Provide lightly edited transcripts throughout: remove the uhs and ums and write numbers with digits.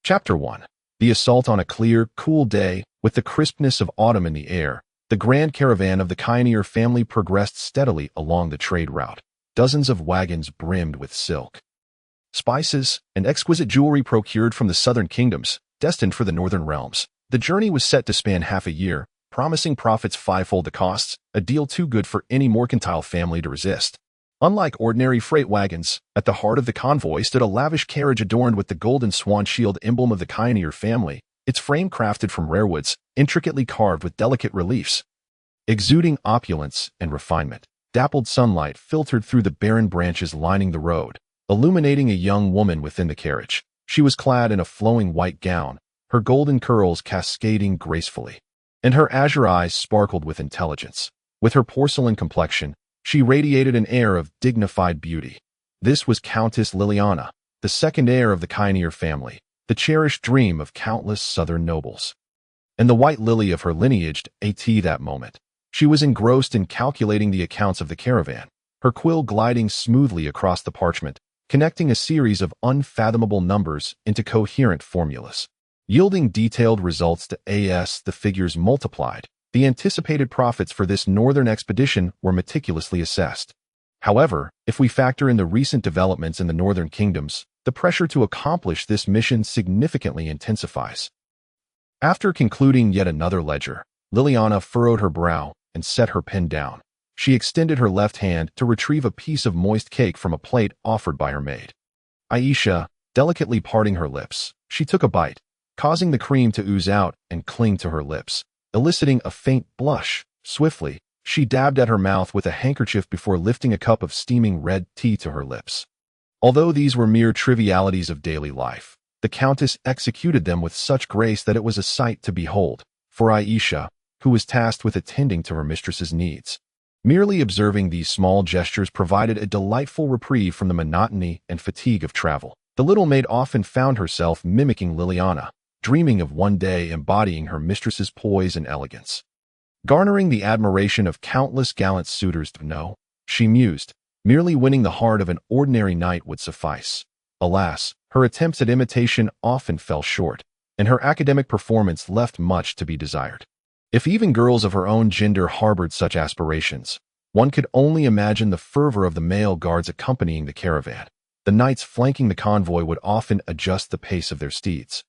Chapter 1. The assault. On a clear, cool day, with the crispness of autumn in the air, the grand caravan of the Conqueror family progressed steadily along the trade route. Dozens of wagons brimmed with silk, spices, and exquisite jewelry procured from the southern kingdoms, destined for the northern realms. The journey was set to span half a year, promising profits fivefold the costs, a deal too good for any mercantile family to resist. Unlike ordinary freight wagons, at the heart of the convoy stood a lavish carriage adorned with the golden swan shield emblem of the Conqueror family, its frame crafted from rare woods, intricately carved with delicate reliefs. Exuding opulence and refinement, dappled sunlight filtered through the barren branches lining the road, illuminating a young woman within the carriage. She was clad in a flowing white gown, her golden curls cascading gracefully, and her azure eyes sparkled with intelligence. With her porcelain complexion, she radiated an air of dignified beauty. This was Countess Liliana, the second heir of the Conqueror family, the cherished dream of countless southern nobles. And the white lily of her lineage, that moment, she was engrossed in calculating the accounts of the caravan, her quill gliding smoothly across the parchment, connecting a series of unfathomable numbers into coherent formulas. Yielding detailed results to the figures multiplied. The anticipated profits for this northern expedition were meticulously assessed. However, if we factor in the recent developments in the northern kingdoms, the pressure to accomplish this mission significantly intensifies. After concluding yet another ledger, Liliana furrowed her brow and set her pen down. She extended her left hand to retrieve a piece of moist cake from a plate offered by her maid. Aisha, delicately parting her lips, she took a bite, causing the cream to ooze out and cling to her lips, eliciting a faint blush. Swiftly, she dabbed at her mouth with a handkerchief before lifting a cup of steaming red tea to her lips. Although these were mere trivialities of daily life, the Countess executed them with such grace that it was a sight to behold. For Aisha, who was tasked with attending to her mistress's needs, merely observing these small gestures provided a delightful reprieve from the monotony and fatigue of travel. The little maid often found herself mimicking Liliana, dreaming of one day embodying her mistress's poise and elegance, garnering the admiration of countless gallant suitors. No, she mused, merely winning the heart of an ordinary knight would suffice. Alas, her attempts at imitation often fell short, and her academic performance left much to be desired. If even girls of her own gender harbored such aspirations, one could only imagine the fervor of the male guards accompanying the caravan. The knights flanking the convoy would often adjust the pace of their steeds,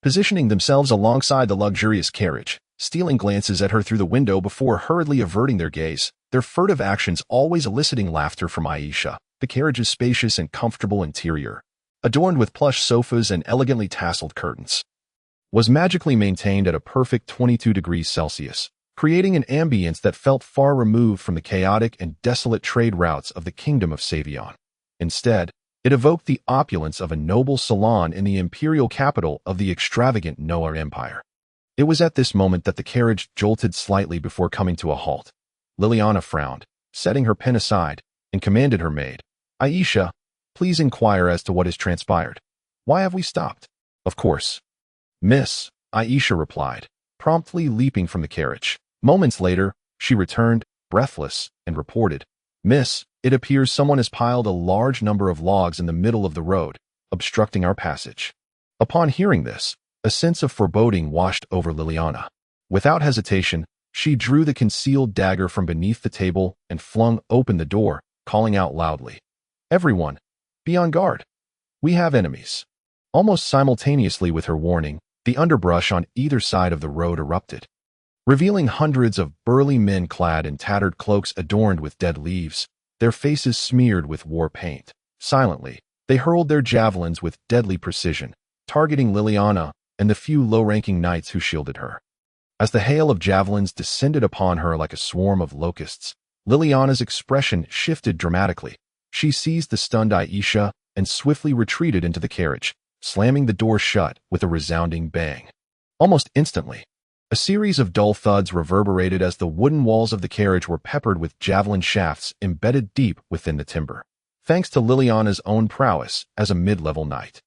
positioning themselves alongside the luxurious carriage, stealing glances at her through the window before hurriedly averting their gaze, their furtive actions always eliciting laughter from Aisha. The carriage's spacious and comfortable interior, adorned with plush sofas and elegantly tasseled curtains, was magically maintained at a perfect 22 degrees Celsius, creating an ambience that felt far removed from the chaotic and desolate trade routes of the Kingdom of Savion. Instead, it evoked the opulence of a noble salon in the imperial capital of the extravagant Noah Empire. It was at this moment that the carriage jolted slightly before coming to a halt. Liliana frowned, setting her pen aside, and commanded her maid, "Aisha, please inquire as to what has transpired. Why have we stopped?" "Of course, Miss," Aisha replied, promptly leaping from the carriage. Moments later, she returned, breathless, and reported, "Miss, it appears someone has piled a large number of logs in the middle of the road, obstructing our passage." Upon hearing this, a sense of foreboding washed over Liliana. Without hesitation, she drew the concealed dagger from beneath the table and flung open the door, calling out loudly, "Everyone, be on guard. We have enemies." Almost simultaneously with her warning, the underbrush on either side of the road erupted, revealing hundreds of burly men clad in tattered cloaks adorned with dead leaves, their faces smeared with war paint. Silently, they hurled their javelins with deadly precision, targeting Liliana and the few low-ranking knights who shielded her. As the hail of javelins descended upon her like a swarm of locusts, Liliana's expression shifted dramatically. She seized the stunned Aisha and swiftly retreated into the carriage, slamming the door shut with a resounding bang. Almost instantly, a series of dull thuds reverberated as the wooden walls of the carriage were peppered with javelin shafts embedded deep within the timber. Thanks to Liliana's own prowess as a mid-level knight,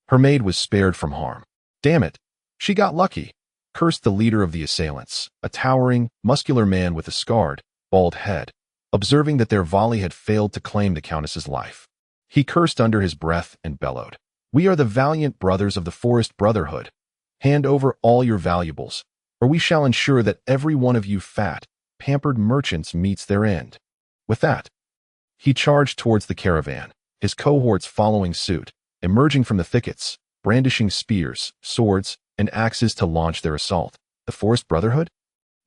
her maid was spared from harm. "Damn it, she got lucky," cursed the leader of the assailants, a towering, muscular man with a scarred, bald head, observing that their volley had failed to claim the Countess's life. He cursed under his breath and bellowed, We are the valiant brothers of the Forest Brotherhood. Hand over all your valuables, or we shall ensure that every one of you fat, pampered merchants meets their end." With that, he charged towards the caravan, his cohorts following suit, emerging from the thickets, brandishing spears, swords, and axes to launch their assault. The Forest Brotherhood?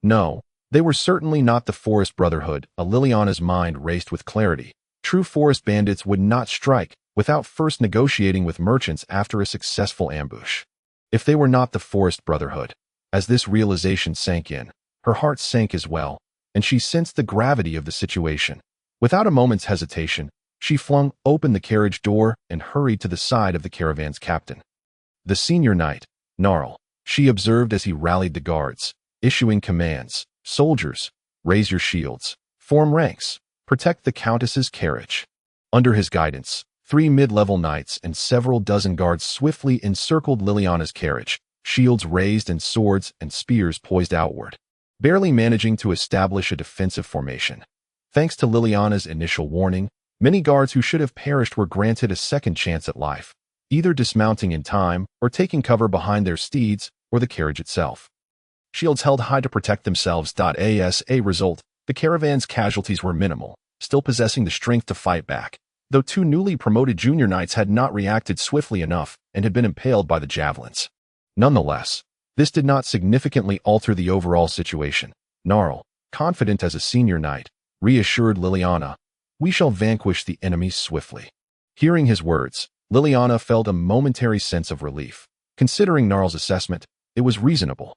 No, they were certainly not the Forest Brotherhood. Liliana's mind raced with clarity. True forest bandits would not strike without first negotiating with merchants after a successful ambush. If they were not the Forest Brotherhood, as this realization sank in, her heart sank as well, and she sensed the gravity of the situation. Without a moment's hesitation, she flung open the carriage door and hurried to the side of the caravan's captain. The senior knight, Gnarl, she observed as he rallied the guards, issuing commands. "Soldiers, raise your shields, form ranks, protect the countess's carriage." Under his guidance, 3 mid-level knights and several dozen guards swiftly encircled Liliana's carriage, shields raised and swords and spears poised outward, barely managing to establish a defensive formation. Thanks to Liliana's initial warning, many guards who should have perished were granted a second chance at life, either dismounting in time or taking cover behind their steeds or the carriage itself. Shields held high to protect themselves. As a result, the caravan's casualties were minimal, still possessing the strength to fight back, though 2 newly promoted junior knights had not reacted swiftly enough and had been impaled by the javelins. Nonetheless, this did not significantly alter the overall situation. Gnarl, confident as a senior knight, reassured Liliana, "We shall vanquish the enemy swiftly." Hearing his words, Liliana felt a momentary sense of relief. Considering Gnarl's assessment, it was reasonable.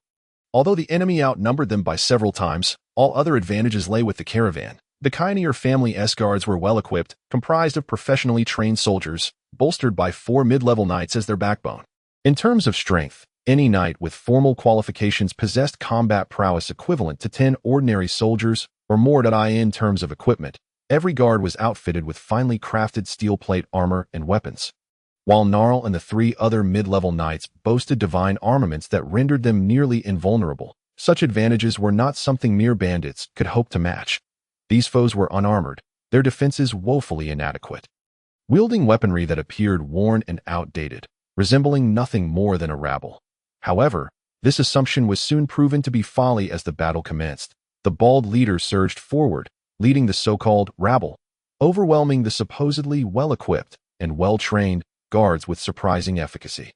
Although the enemy outnumbered them by several times, all other advantages lay with the caravan. The Cavalry family's guards were well-equipped, comprised of professionally trained soldiers, bolstered by 4 mid-level knights as their backbone. In terms of strength, any knight with formal qualifications possessed combat prowess equivalent to 10 ordinary soldiers or more. In terms of equipment, every guard was outfitted with finely crafted steel plate armor and weapons, while Gnarl and the 3 other mid-level knights boasted divine armaments that rendered them nearly invulnerable. Such advantages were not something mere bandits could hope to match. These foes were unarmored, their defenses woefully inadequate, wielding weaponry that appeared worn and outdated, resembling nothing more than a rabble. However, this assumption was soon proven to be folly as the battle commenced. The bald leader surged forward, leading the so-called rabble, overwhelming the supposedly well-equipped and well-trained guards with surprising efficacy.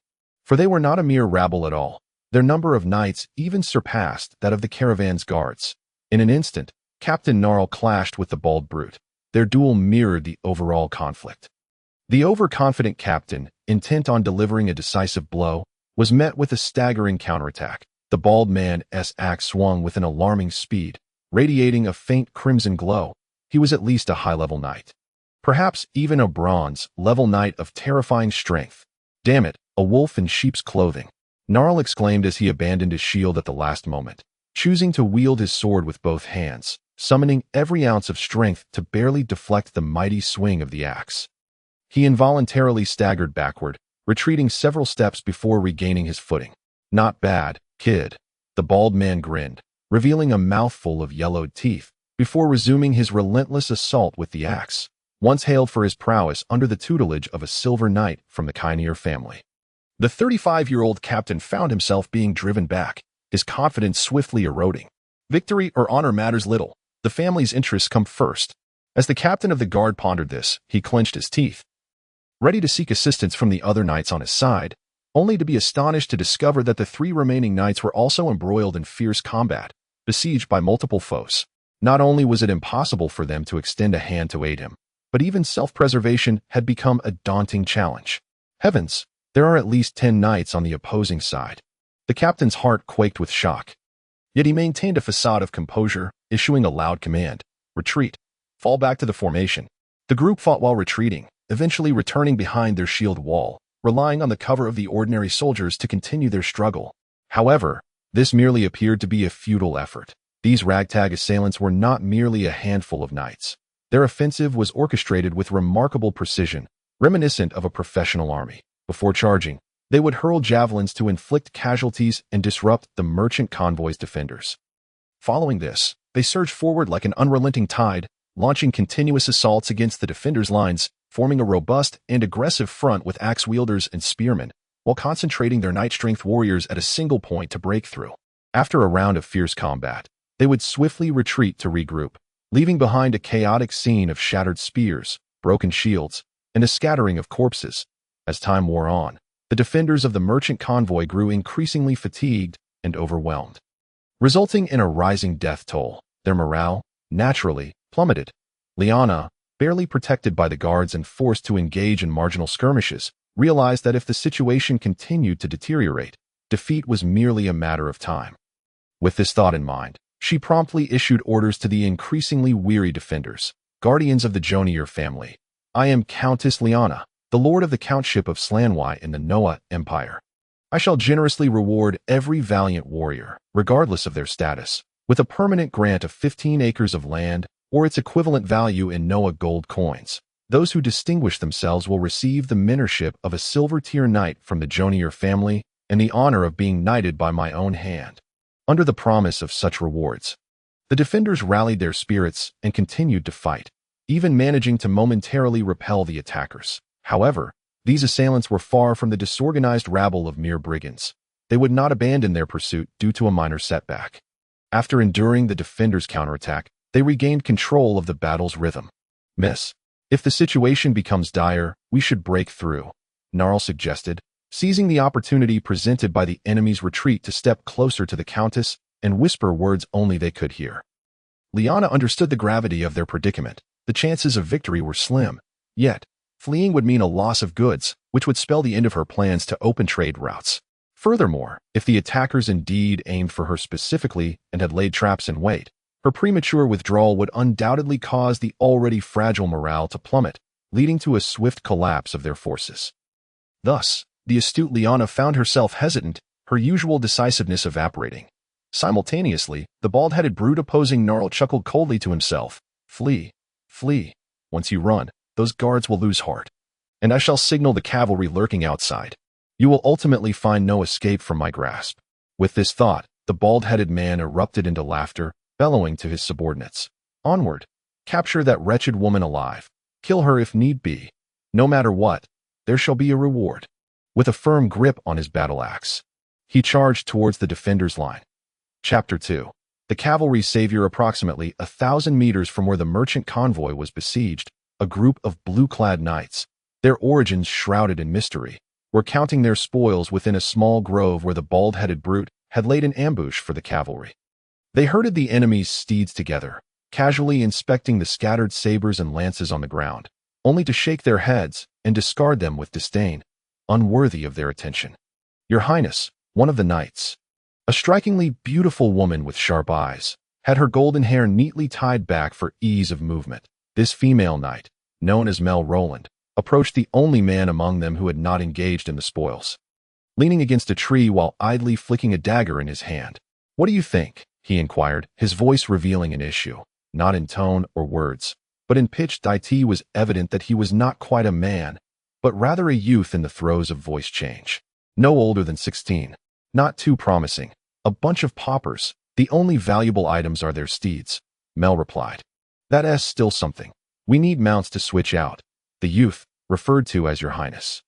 For they were not a mere rabble at all. Their number of knights even surpassed that of the caravan's guards. In an instant, Captain Gnarl clashed with the bald brute. Their duel mirrored the overall conflict. The overconfident captain, intent on delivering a decisive blow, was met with a staggering counterattack. The bald man's axe swung with an alarming speed, radiating a faint crimson glow. He was at least a high-level knight, perhaps even a bronze-level knight of terrifying strength. "Damn it, a wolf in sheep's clothing," Gnarl exclaimed as he abandoned his shield at the last moment, choosing to wield his sword with both hands, summoning every ounce of strength to barely deflect the mighty swing of the axe. He involuntarily staggered backward, retreating several steps before regaining his footing. "Not bad, kid," the bald man grinned, revealing a mouthful of yellowed teeth, before resuming his relentless assault with the axe, once hailed for his prowess under the tutelage of a silver knight from the Cavalry family. The 35-year-old captain found himself being driven back, his confidence swiftly eroding. Victory or honor matters little. The family's interests come first. As the captain of the guard pondered this, he clenched his teeth, ready to seek assistance from the other knights on his side, only to be astonished to discover that the 3 remaining knights were also embroiled in fierce combat, besieged by multiple foes. Not only was it impossible for them to extend a hand to aid him, but even self-preservation had become a daunting challenge. Heavens, there are at least 10 knights on the opposing side. The captain's heart quaked with shock. Yet he maintained a facade of composure, issuing a loud command: "Retreat. Fall back to the formation." The group fought while retreating, eventually returning behind their shield wall, relying on the cover of the ordinary soldiers to continue their struggle. However, this merely appeared to be a futile effort. These ragtag assailants were not merely a handful of knights. Their offensive was orchestrated with remarkable precision, reminiscent of a professional army. Before charging, they would hurl javelins to inflict casualties and disrupt the merchant convoy's defenders. Following this, they surged forward like an unrelenting tide, launching continuous assaults against the defenders' lines, forming a robust and aggressive front with axe-wielders and spearmen, while concentrating their knight-strength warriors at a single point to break through. After a round of fierce combat, they would swiftly retreat to regroup, leaving behind a chaotic scene of shattered spears, broken shields, and a scattering of corpses. As time wore on, the defenders of the merchant convoy grew increasingly fatigued and overwhelmed, resulting in a rising death toll. Their morale, naturally, plummeted. Liana, barely protected by the guards and forced to engage in marginal skirmishes, realized that if the situation continued to deteriorate, defeat was merely a matter of time. With this thought in mind, she promptly issued orders to the increasingly weary defenders, guardians of the Jonier family. I am Countess Liana, the lord of the countship of Slanwy in the Noah Empire. I shall generously reward every valiant warrior, regardless of their status, with a permanent grant of 15 acres of land, or its equivalent value in Noah gold coins. Those who distinguish themselves will receive the minorship of a silver-tier knight from the Jonier family and the honor of being knighted by my own hand. Under the promise of such rewards, the defenders rallied their spirits and continued to fight, even managing to momentarily repel the attackers. However, these assailants were far from the disorganized rabble of mere brigands. They would not abandon their pursuit due to a minor setback. After enduring the defenders' counterattack, they regained control of the battle's rhythm. Miss, if the situation becomes dire, we should break through, Gnarl suggested, seizing the opportunity presented by the enemy's retreat to step closer to the Countess and whisper words only they could hear. Liana understood the gravity of their predicament. The chances of victory were slim, yet fleeing would mean a loss of goods, which would spell the end of her plans to open trade routes. Furthermore, if the attackers indeed aimed for her specifically and had laid traps in wait, her premature withdrawal would undoubtedly cause the already fragile morale to plummet, leading to a swift collapse of their forces. Thus, the astute Liana found herself hesitant, her usual decisiveness evaporating. Simultaneously, the bald-headed brute opposing Gnarl chuckled coldly to himself. Flee. Flee. Once you run, those guards will lose heart, and I shall signal the cavalry lurking outside. You will ultimately find no escape from my grasp. With this thought, the bald-headed man erupted into laughter, bellowing to his subordinates. Onward. Capture that wretched woman alive. Kill her if need be. No matter what, there shall be a reward. With a firm grip on his battle-axe, he charged towards the defenders' line. Chapter 2. The cavalry savior approximately 1,000 meters from where the merchant convoy was besieged, a group of blue-clad knights, their origins shrouded in mystery, were counting their spoils within a small grove where the bald-headed brute had laid an ambush for the cavalry. They herded the enemy's steeds together, casually inspecting the scattered sabers and lances on the ground, only to shake their heads and discard them with disdain, unworthy of their attention. Your Highness, one of the knights, a strikingly beautiful woman with sharp eyes, had her golden hair neatly tied back for ease of movement. This female knight, known as Mel Roland, approached the only man among them who had not engaged in the spoils, leaning against a tree while idly flicking a dagger in his hand. What do you think? He inquired, his voice revealing an issue, not in tone or words, but in pitch. It was evident that he was not quite a man, but rather a youth in the throes of voice change. No older than 16. Not too promising. A bunch of paupers. The only valuable items are their steeds, Mel replied. That's still something. We need mounts to switch out. The youth, referred to as Your Highness,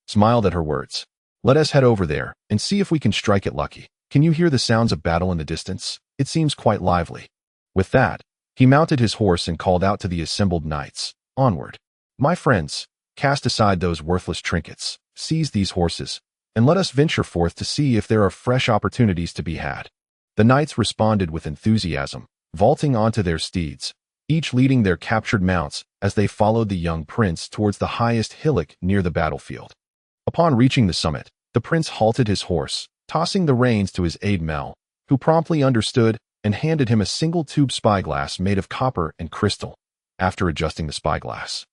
smiled at her words. Let us head over there and see if we can strike it lucky. Can you hear the sounds of battle in the distance? It seems quite lively. With that, he mounted his horse and called out to the assembled knights. Onward. My friends, cast aside those worthless trinkets, seize these horses, and let us venture forth to see if there are fresh opportunities to be had. The knights responded with enthusiasm, vaulting onto their steeds, each leading their captured mounts as they followed the young prince towards the highest hillock near the battlefield. Upon reaching the summit, the prince halted his horse, tossing the reins to his aide Mel, who promptly understood and handed him a single-tube spyglass made of copper and crystal. After adjusting the spyglass,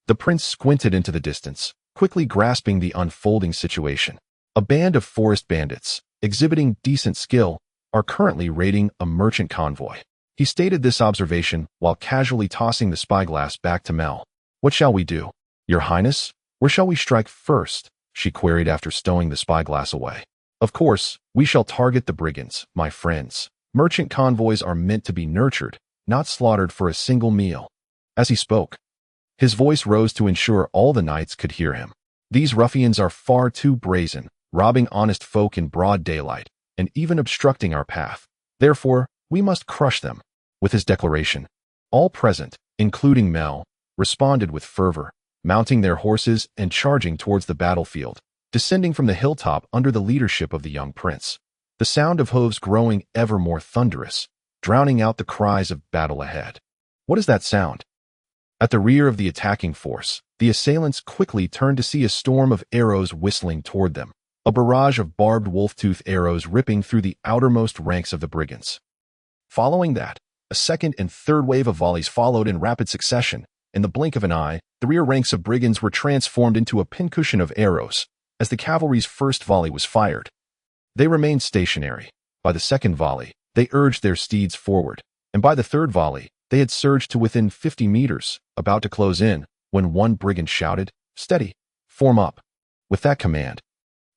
the prince squinted into the distance, quickly grasping the unfolding situation. A band of forest bandits, exhibiting decent skill, are currently raiding a merchant convoy. He stated this observation while casually tossing the spyglass back to Mel. What shall we do? Your Highness, where shall we strike first? She queried after stowing the spyglass away. Of course, we shall target the brigands, my friends. Merchant convoys are meant to be nurtured, not slaughtered for a single meal. As he spoke, His voice rose to ensure all the knights could hear him. These ruffians are far too brazen, robbing honest folk in broad daylight, and even obstructing our path. Therefore, we must crush them. With his declaration, all present, including Mel, responded with fervor, mounting their horses and charging towards the battlefield, descending from the hilltop under the leadership of the young prince. The sound of hooves growing ever more thunderous, drowning out the cries of battle ahead. What is that sound? At the rear of the attacking force, the assailants quickly turned to see a storm of arrows whistling toward them, a barrage of barbed wolf-tooth arrows ripping through the outermost ranks of the brigands. Following that, a second and third wave of volleys followed in rapid succession. In the blink of an eye, the rear ranks of brigands were transformed into a pincushion of arrows as the cavalry's first volley was fired. They remained stationary. By the second volley, they urged their steeds forward, and by the third volley, they had surged to within 50 meters, about to close in, when one brigand shouted, "Steady! Form up!" With that command,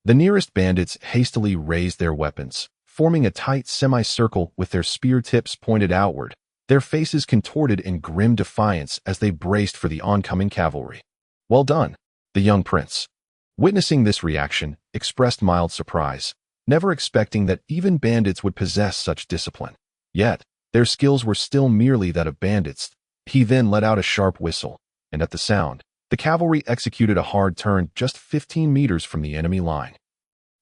the nearest bandits hastily raised their weapons, forming a tight semicircle with their spear tips pointed outward, their faces contorted in grim defiance as they braced for the oncoming cavalry. "Well done," the young prince, witnessing this reaction, expressed mild surprise, never expecting that even bandits would possess such discipline. Yet, their skills were still merely that of bandits. He then let out a sharp whistle, and at the sound, the cavalry executed a hard turn just 15 meters from the enemy line.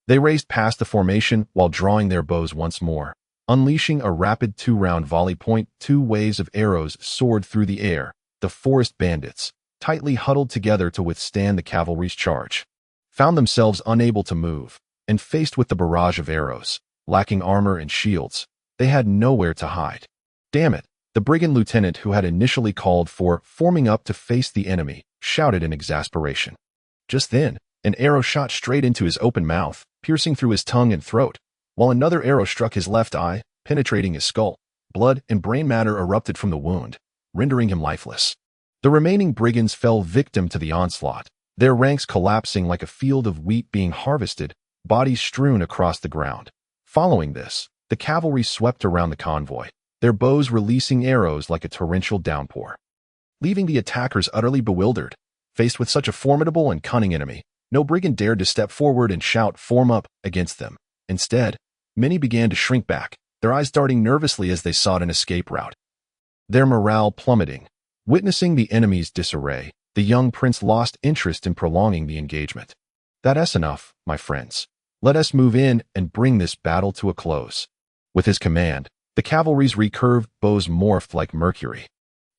They raced past the formation while drawing their bows once more, unleashing a rapid 2-round volley. Two waves of arrows soared through the air. The forest bandits, tightly huddled together to withstand the cavalry's charge, found themselves unable to move, and faced with the barrage of arrows, lacking armor and shields, they had nowhere to hide. "Damn it," the brigand lieutenant who had initially called for forming up to face the enemy, shouted in exasperation. Just then, an arrow shot straight into his open mouth, piercing through his tongue and throat, while another arrow struck his left eye, penetrating his skull. Blood and brain matter erupted from the wound, rendering him lifeless. The remaining brigands fell victim to the onslaught, their ranks collapsing like a field of wheat being harvested, bodies strewn across the ground. Following this, the cavalry swept around the convoy, their bows releasing arrows like a torrential downpour, leaving the attackers utterly bewildered. Faced with such a formidable and cunning enemy, no brigand dared to step forward and shout "Form up" against them. Instead, many began to shrink back, their eyes darting nervously as they sought an escape route, their morale plummeting. Witnessing the enemy's disarray, the young prince lost interest in prolonging the engagement. "That's enough, my friends. Let us move in and bring this battle to a close." With his command, the cavalry's recurved bows morphed like mercury,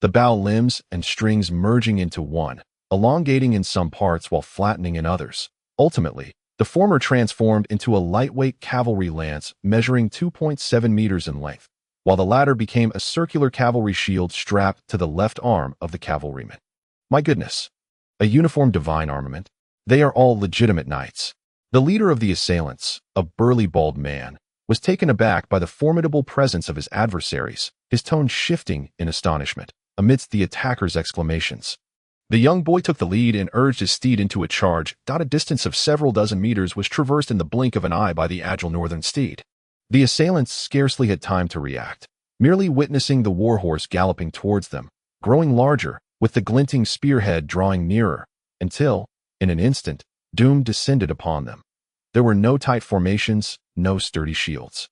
the bow limbs and strings merging into one, elongating in some parts while flattening in others. Ultimately, the former transformed into a lightweight cavalry lance measuring 2.7 meters in length, while the latter became a circular cavalry shield strapped to the left arm of the cavalryman. My goodness! A uniform divine armament. They are all legitimate knights. The leader of the assailants, a burly bald man, was taken aback by the formidable presence of his adversaries, his tone shifting in astonishment amidst the attackers' exclamations. The young boy took the lead and urged his steed into a charge. A distance of several dozen meters was traversed in the blink of an eye by the agile northern steed. The assailants scarcely had time to react, merely witnessing the warhorse galloping towards them, growing larger, with the glinting spearhead drawing nearer, until, in an instant, doom descended upon them. There were no tight formations, no sturdy shields,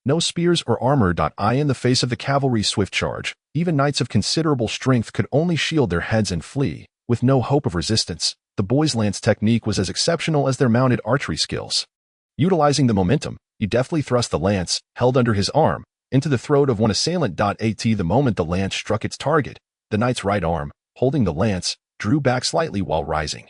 no spears or armor. In the face of the cavalry's swift charge, even knights of considerable strength could only shield their heads and flee, with no hope of resistance. The boy's lance technique was as exceptional as their mounted archery skills. Utilizing the momentum, he deftly thrust the lance, held under his arm, into the throat of one assailant. The moment the lance struck its target, the knight's right arm, holding the lance, drew back slightly while rising,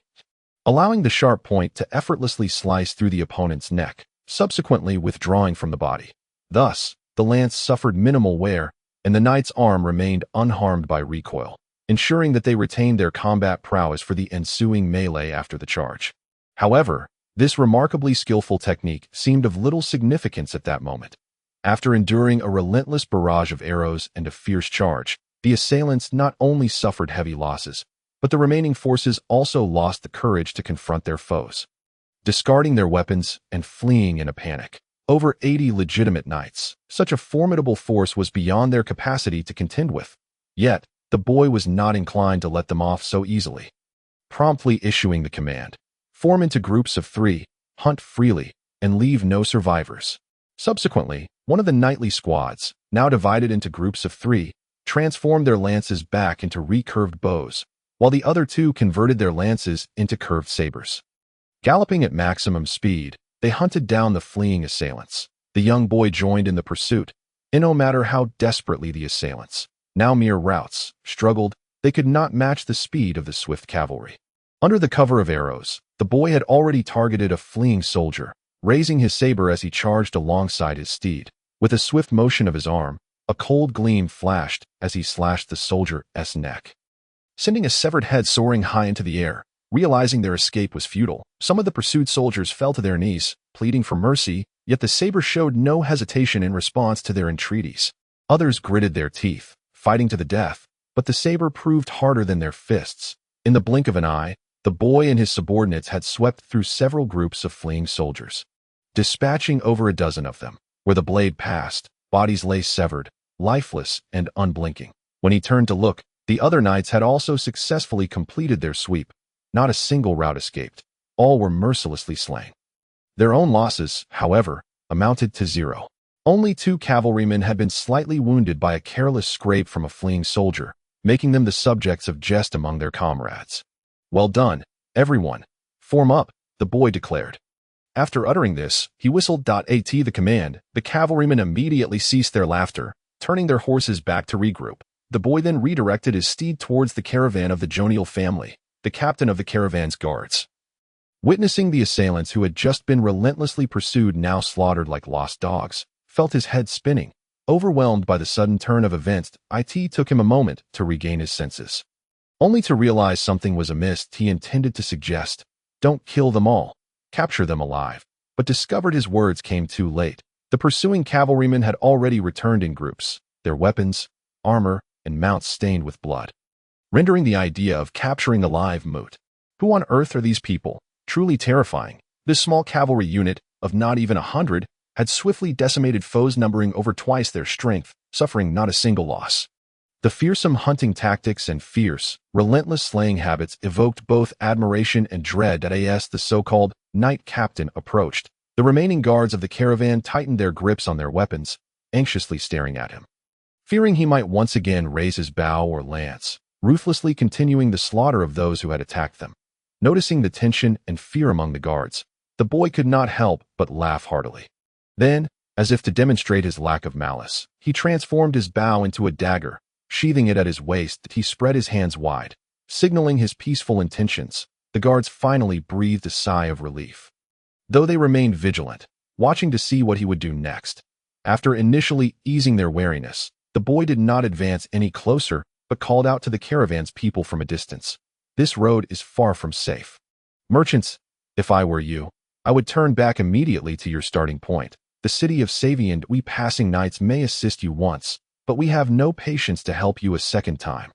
allowing the sharp point to effortlessly slice through the opponent's neck, subsequently withdrawing from the body. Thus, the lance suffered minimal wear, and the knight's arm remained unharmed by recoil, ensuring that they retained their combat prowess for the ensuing melee after the charge. However, this remarkably skillful technique seemed of little significance at that moment. After enduring a relentless barrage of arrows and a fierce charge, the assailants not only suffered heavy losses, but the remaining forces also lost the courage to confront their foes, discarding their weapons and fleeing in a panic. Over 80 legitimate knights, such a formidable force was beyond their capacity to contend with. Yet, the boy was not inclined to let them off so easily, promptly issuing the command, "Form into groups of 3, hunt freely, and leave no survivors." Subsequently, one of the knightly squads, now divided into groups of 3, transformed their lances back into recurved bows, while the other 2 converted their lances into curved sabers. Galloping at maximum speed, they hunted down the fleeing assailants. The young boy joined in the pursuit, and no matter how desperately the assailants, now mere routs, struggled, they could not match the speed of the swift cavalry. Under the cover of arrows, the boy had already targeted a fleeing soldier, raising his saber as he charged alongside his steed. With a swift motion of his arm, a cold gleam flashed as he slashed the soldier's neck, sending a severed head soaring high into the air. Realizing their escape was futile, some of the pursued soldiers fell to their knees, pleading for mercy, yet the saber showed no hesitation in response to their entreaties. Others gritted their teeth, fighting to the death, but the saber proved harder than their fists. In the blink of an eye, the boy and his subordinates had swept through several groups of fleeing soldiers, dispatching over a dozen of them. Where the blade passed, bodies lay severed, lifeless and unblinking. When he turned to look, the other knights had also successfully completed their sweep. Not a single rout escaped. All were mercilessly slain. Their own losses, however, amounted to 0. Only 2 cavalrymen had been slightly wounded by a careless scrape from a fleeing soldier, making them the subjects of jest among their comrades. "Well done, everyone. Form up," the boy declared. After uttering this, he whistled at the command. The cavalrymen immediately ceased their laughter, turning their horses back to regroup. The boy then redirected his steed towards the caravan of the Jonial family, the captain of the caravan's guards. Witnessing the assailants who had just been relentlessly pursued now slaughtered like lost dogs, felt his head spinning. Overwhelmed by the sudden turn of events, it took him a moment to regain his senses. Only to realize something was amiss, he intended to suggest, "Don't kill them all, capture them alive," but discovered his words came too late. The pursuing cavalrymen had already returned in groups, their weapons, armor, and mounts stained with blood, rendering the idea of capturing alive moot. Who on earth are these people? Truly terrifying. This small cavalry unit, of not even 100, had swiftly decimated foes numbering over twice their strength, suffering not a single loss. The fearsome hunting tactics and fierce, relentless slaying habits evoked both admiration and dread as the so-called knight captain approached. The remaining guards of the caravan tightened their grips on their weapons, anxiously staring at him, fearing he might once again raise his bow or lance, ruthlessly continuing the slaughter of those who had attacked them. Noticing the tension and fear among the guards, the boy could not help but laugh heartily. Then, as if to demonstrate his lack of malice, he transformed his bow into a dagger. Sheathing it at his waist, he spread his hands wide, signaling his peaceful intentions. The guards finally breathed a sigh of relief, though they remained vigilant, watching to see what he would do next. After initially easing their wariness, the boy did not advance any closer, but called out to the caravan's people from a distance. "This road is far from safe. Merchants, if I were you, I would turn back immediately to your starting point. The city of Saviand, we passing knights may assist you once, but we have no patience to help you a second time."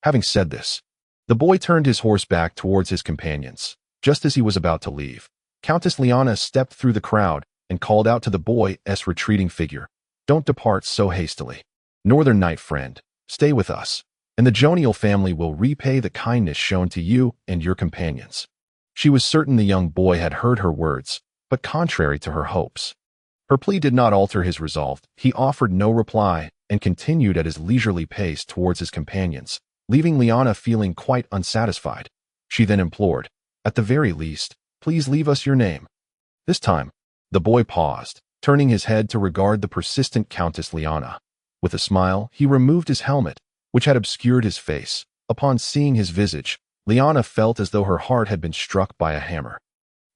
Having said this, the boy turned his horse back towards his companions. Just as he was about to leave, Countess Liana stepped through the crowd and called out to the boy's retreating figure, "Don't depart so hastily. Northern knight friend, stay with us, and the Jonial family will repay the kindness shown to you and your companions." She was certain the young boy had heard her words, but contrary to her hopes, her plea did not alter his resolve. He offered no reply and continued at his leisurely pace towards his companions, leaving Liana feeling quite unsatisfied. She then implored, "At the very least, please leave us your name." This time, the boy paused, turning his head to regard the persistent Countess Liana. With a smile, he removed his helmet, which had obscured his face. Upon seeing his visage, Liana felt as though her heart had been struck by a hammer,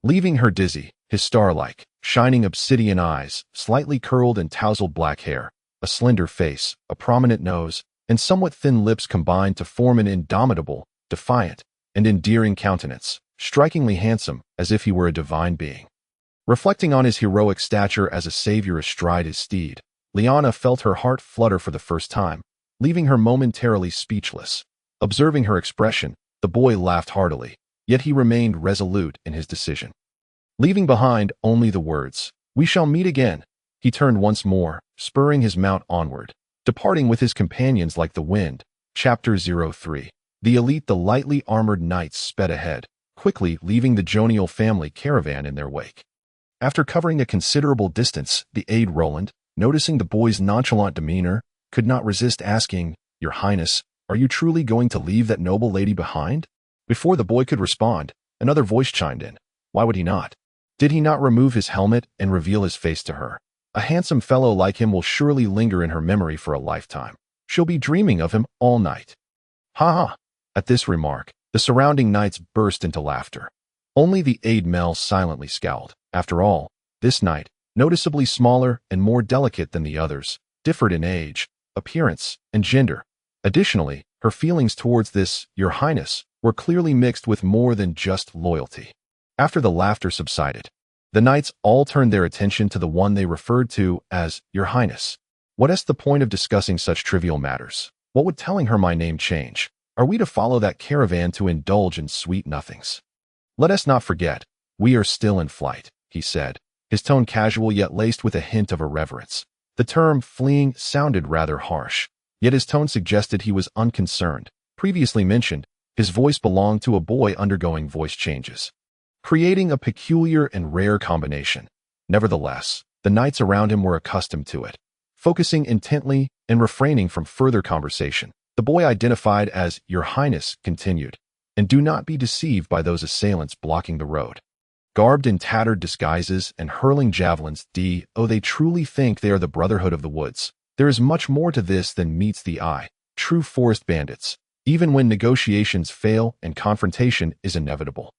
leaving her dizzy. His star-like, shining obsidian eyes, slightly curled and tousled black hair, a slender face, a prominent nose, and somewhat thin lips combined to form an indomitable, defiant, and endearing countenance, strikingly handsome, as if he were a divine being. Reflecting on his heroic stature as a savior astride his steed, Liana felt her heart flutter for the first time, leaving her momentarily speechless. Observing her expression, the boy laughed heartily, yet he remained resolute in his decision. Leaving behind only the words, "We shall meet again," he turned once more, spurring his mount onward, departing with his companions like the wind, Chapter 03. The lightly armored knights sped ahead, quickly leaving the Jonial family caravan in their wake. After covering a considerable distance, the aide Roland, noticing the boy's nonchalant demeanor, could not resist asking, "Your Highness, are you truly going to leave that noble lady behind?" Before the boy could respond, another voice chimed in. Why would he not? Did he not remove his helmet and reveal his face to her? A handsome fellow like him will surely linger in her memory for a lifetime. She'll be dreaming of him all night. Ha ha! At this remark, the surrounding knights burst into laughter. Only the aide Mel silently scowled. After all, this knight, noticeably smaller and more delicate than the others, differed in age, appearance, and gender. Additionally, her feelings towards this, Your Highness, were clearly mixed with more than just loyalty. After the laughter subsided, the knights all turned their attention to the one they referred to as Your Highness. What is the point of discussing such trivial matters? What would telling her my name change? Are we to follow that caravan to indulge in sweet nothings? Let us not forget, we are still in flight, he said, his tone casual yet laced with a hint of irreverence. The term fleeing sounded rather harsh, yet his tone suggested he was unconcerned. Previously mentioned, his voice belonged to a boy undergoing voice changes, creating a peculiar and rare combination. Nevertheless, the knights around him were accustomed to it. Focusing intently and refraining from further conversation, the boy identified as Your Highness continued, and do not be deceived by those assailants blocking the road. Garbed in tattered disguises and hurling javelins, they truly think they are the Brotherhood of the Woods. There is much more to this than meets the eye. True forest bandits, even when negotiations fail and confrontation is inevitable,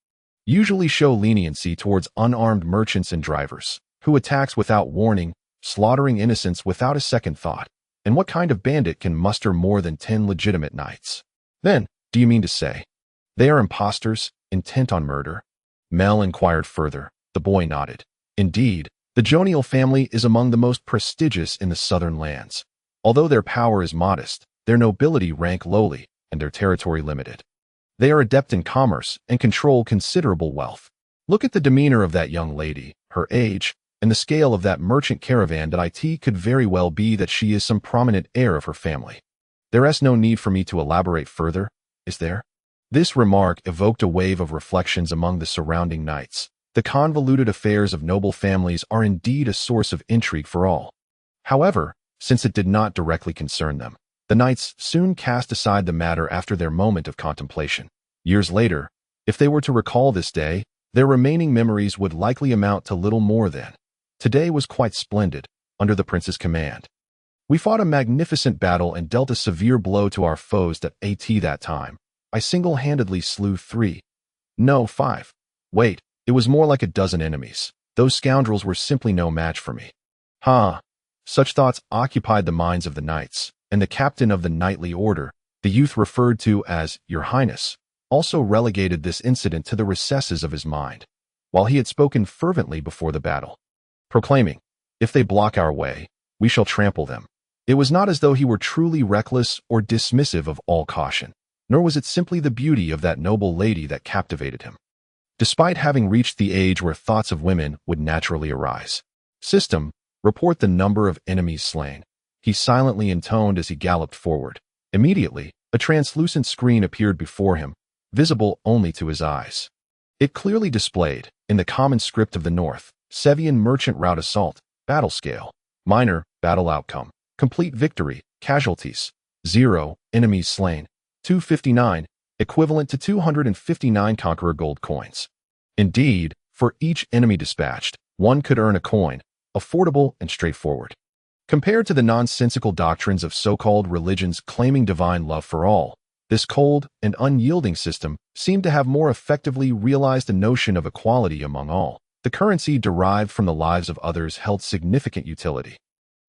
usually show leniency towards unarmed merchants and drivers, who attacks without warning, slaughtering innocents without a second thought. And what kind of bandit can muster more than 10 legitimate knights? Then, do you mean to say they are impostors, intent on murder? Mel inquired further. The boy nodded. Indeed, the Jonial family is among the most prestigious in the southern lands. Although their power is modest, their nobility rank lowly, and their territory limited. They are adept in commerce and control considerable wealth. Look at the demeanor of that young lady, her age, and the scale of that merchant caravan. That it could very well be that she is some prominent heir of her family. There is no need for me to elaborate further, is there? This remark evoked a wave of reflections among the surrounding knights. The convoluted affairs of noble families are indeed a source of intrigue for all. However, since it did not directly concern them, the knights soon cast aside the matter after their moment of contemplation. Years later, if they were to recall this day, their remaining memories would likely amount to little more than, "Today was quite splendid, under the prince's command. We fought a magnificent battle and dealt a severe blow to our foes that time. I single-handedly slew 3. No, 5. Wait, it was more like a dozen enemies. Those scoundrels were simply no match for me." Such thoughts occupied the minds of the knights, and the captain of the knightly order, the youth referred to as Your Highness, also relegated this incident to the recesses of his mind, while he had spoken fervently before the battle, proclaiming, "If they block our way, we shall trample them." It was not as though he were truly reckless or dismissive of all caution, nor was it simply the beauty of that noble lady that captivated him. Despite having reached the age where thoughts of women would naturally arise. "System, report the number of enemies slain," he silently intoned as he galloped forward. Immediately, a translucent screen appeared before him, visible only to his eyes. It clearly displayed, in the common script of the North, Sevian merchant route assault, battle scale, minor, battle outcome, complete victory, casualties, 0, enemies slain, 259, equivalent to 259 conqueror gold coins. Indeed, for each enemy dispatched, one could earn a coin, affordable and straightforward. Compared to the nonsensical doctrines of so-called religions claiming divine love for all, this cold and unyielding system seemed to have more effectively realized the notion of equality among all. The currency derived from the lives of others held significant utility,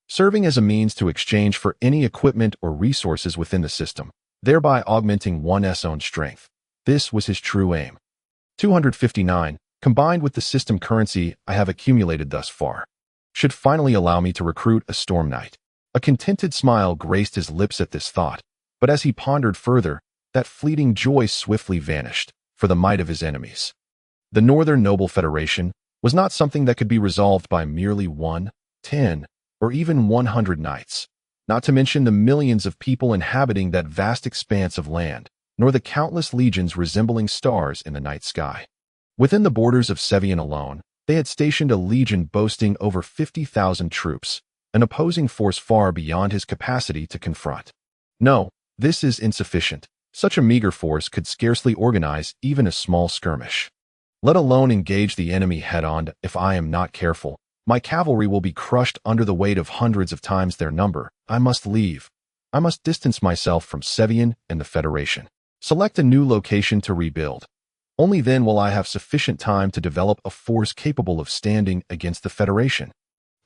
serving as a means to exchange for any equipment or resources within the system, thereby augmenting one's own strength. This was his true aim. 259, combined with the system currency I have accumulated thus far, should finally allow me to recruit a storm knight. A contented smile graced his lips at this thought, but as he pondered further, that fleeting joy swiftly vanished, for the might of his enemies. The Northern Noble Federation was not something that could be resolved by merely 1, 10, or even 100 knights. not to mention the millions of people inhabiting that vast expanse of land, nor the countless legions resembling stars in the night sky. Within the borders of Sevian alone, they had stationed a legion boasting over 50,000 troops, an opposing force far beyond his capacity to confront. No, this is insufficient. Such a meager force could scarcely organize even a small skirmish. Let alone engage the enemy head-on. If I am not careful, my cavalry will be crushed under the weight of hundreds of times their number. I must leave. I must distance myself from Sevian and the Federation. Select a new location to rebuild. Only then will I have sufficient time to develop a force capable of standing against the Federation.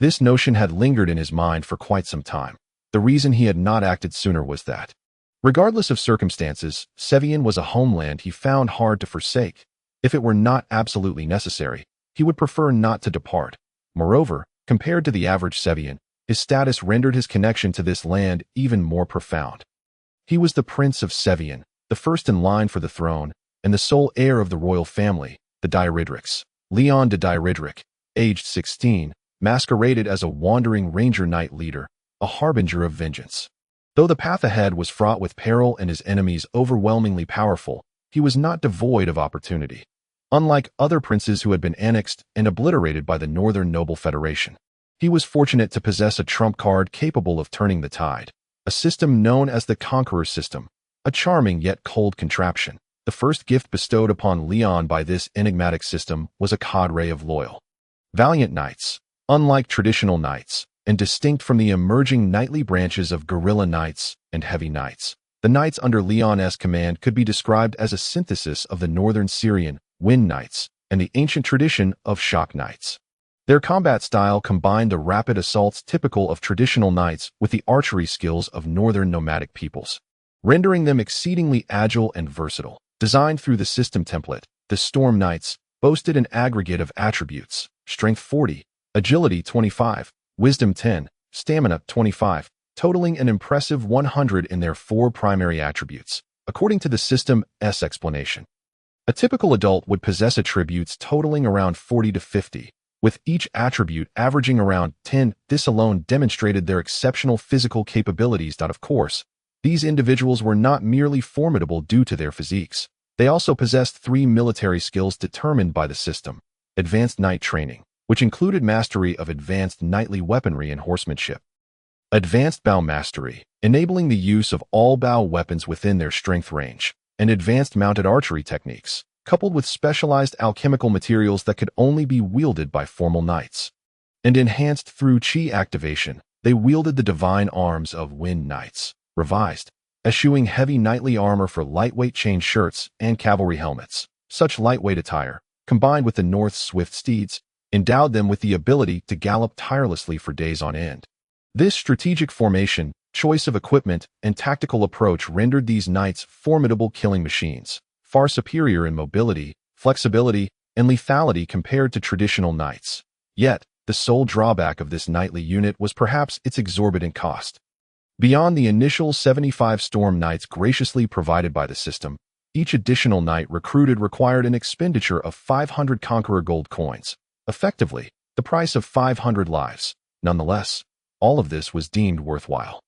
This notion had lingered in his mind for quite some time. The reason he had not acted sooner was that, regardless of circumstances, Sevian was a homeland he found hard to forsake. If it were not absolutely necessary, he would prefer not to depart. Moreover, compared to the average Sevian, his status rendered his connection to this land even more profound. He was the Prince of Sevian, the first in line for the throne, and the sole heir of the royal family, the Diridrics. Leon de Diridric, aged 16, masqueraded as a wandering ranger knight leader, a harbinger of vengeance. Though the path ahead was fraught with peril and his enemies overwhelmingly powerful, he was not devoid of opportunity. Unlike other princes who had been annexed and obliterated by the Northern Noble Federation, he was fortunate to possess a trump card capable of turning the tide, a system known as the conqueror system, a charming yet cold contraption. The first gift bestowed upon Leon by this enigmatic system was a cadre of loyal, valiant knights. Unlike traditional knights, and distinct from the emerging knightly branches of guerrilla knights and heavy knights, the knights under Leon's command could be described as a synthesis of the northern Syrian wind knights and the ancient tradition of shock knights. Their combat style combined the rapid assaults typical of traditional knights with the archery skills of northern nomadic peoples, rendering them exceedingly agile and versatile. Designed through the system template, the Storm Knights boasted an aggregate of attributes: Strength 40, Agility 25, Wisdom 10, Stamina 25, totaling an impressive 100 in their 4 primary attributes, according to the system's explanation. A typical adult would possess attributes totaling around 40 to 50, with each attribute averaging around 10. This alone demonstrated their exceptional physical capabilities. Of course, these individuals were not merely formidable due to their physiques. They also possessed 3 military skills determined by the system: advanced knight training, which included mastery of advanced knightly weaponry and horsemanship; advanced bow mastery, enabling the use of all bow weapons within their strength range; and advanced mounted archery techniques, coupled with specialized alchemical materials that could only be wielded by formal knights. And enhanced through chi activation, they wielded the divine arms of wind knights, revised, eschewing heavy knightly armor for lightweight chain shirts and cavalry helmets. Such lightweight attire, combined with the North's swift steeds, endowed them with the ability to gallop tirelessly for days on end. This strategic formation, choice of equipment, and tactical approach rendered these knights formidable killing machines, far superior in mobility, flexibility, and lethality compared to traditional knights. Yet, the sole drawback of this knightly unit was perhaps its exorbitant cost. Beyond the initial 75 Storm Knights graciously provided by the system, each additional knight recruited required an expenditure of 500 Conqueror gold coins, effectively, the price of 500 lives. Nonetheless, all of this was deemed worthwhile.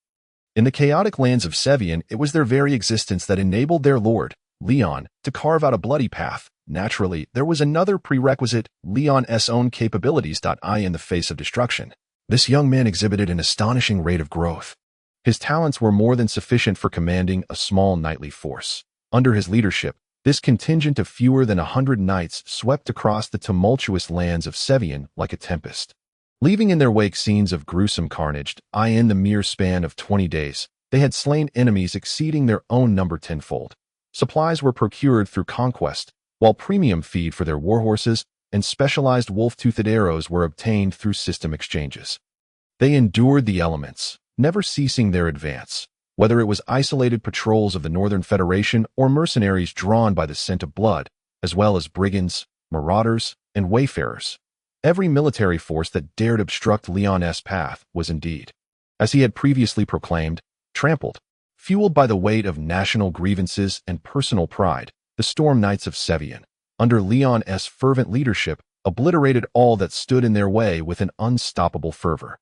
In the chaotic lands of Sevian, it was their very existence that enabled their lord, Leon, to carve out a bloody path. Naturally, there was another prerequisite: Leon's own capabilities. In the face of destruction, this young man exhibited an astonishing rate of growth. His talents were more than sufficient for commanding a small knightly force. Under his leadership, this contingent of fewer than 100 knights swept across the tumultuous lands of Sevian like a tempest, leaving in their wake scenes of gruesome carnage. In the mere span of 20 days, they had slain enemies exceeding their own number tenfold. Supplies were procured through conquest, while premium feed for their warhorses and specialized wolf-toothed arrows were obtained through system exchanges. They endured the elements, never ceasing their advance, whether it was isolated patrols of the Northern Federation or mercenaries drawn by the scent of blood, as well as brigands, marauders, and wayfarers. Every military force that dared obstruct Leon's path was indeed, as he had previously proclaimed, trampled. Fueled by the weight of national grievances and personal pride, the Storm Knights of Sevian, under Leon's fervent leadership, obliterated all that stood in their way with an unstoppable fervor.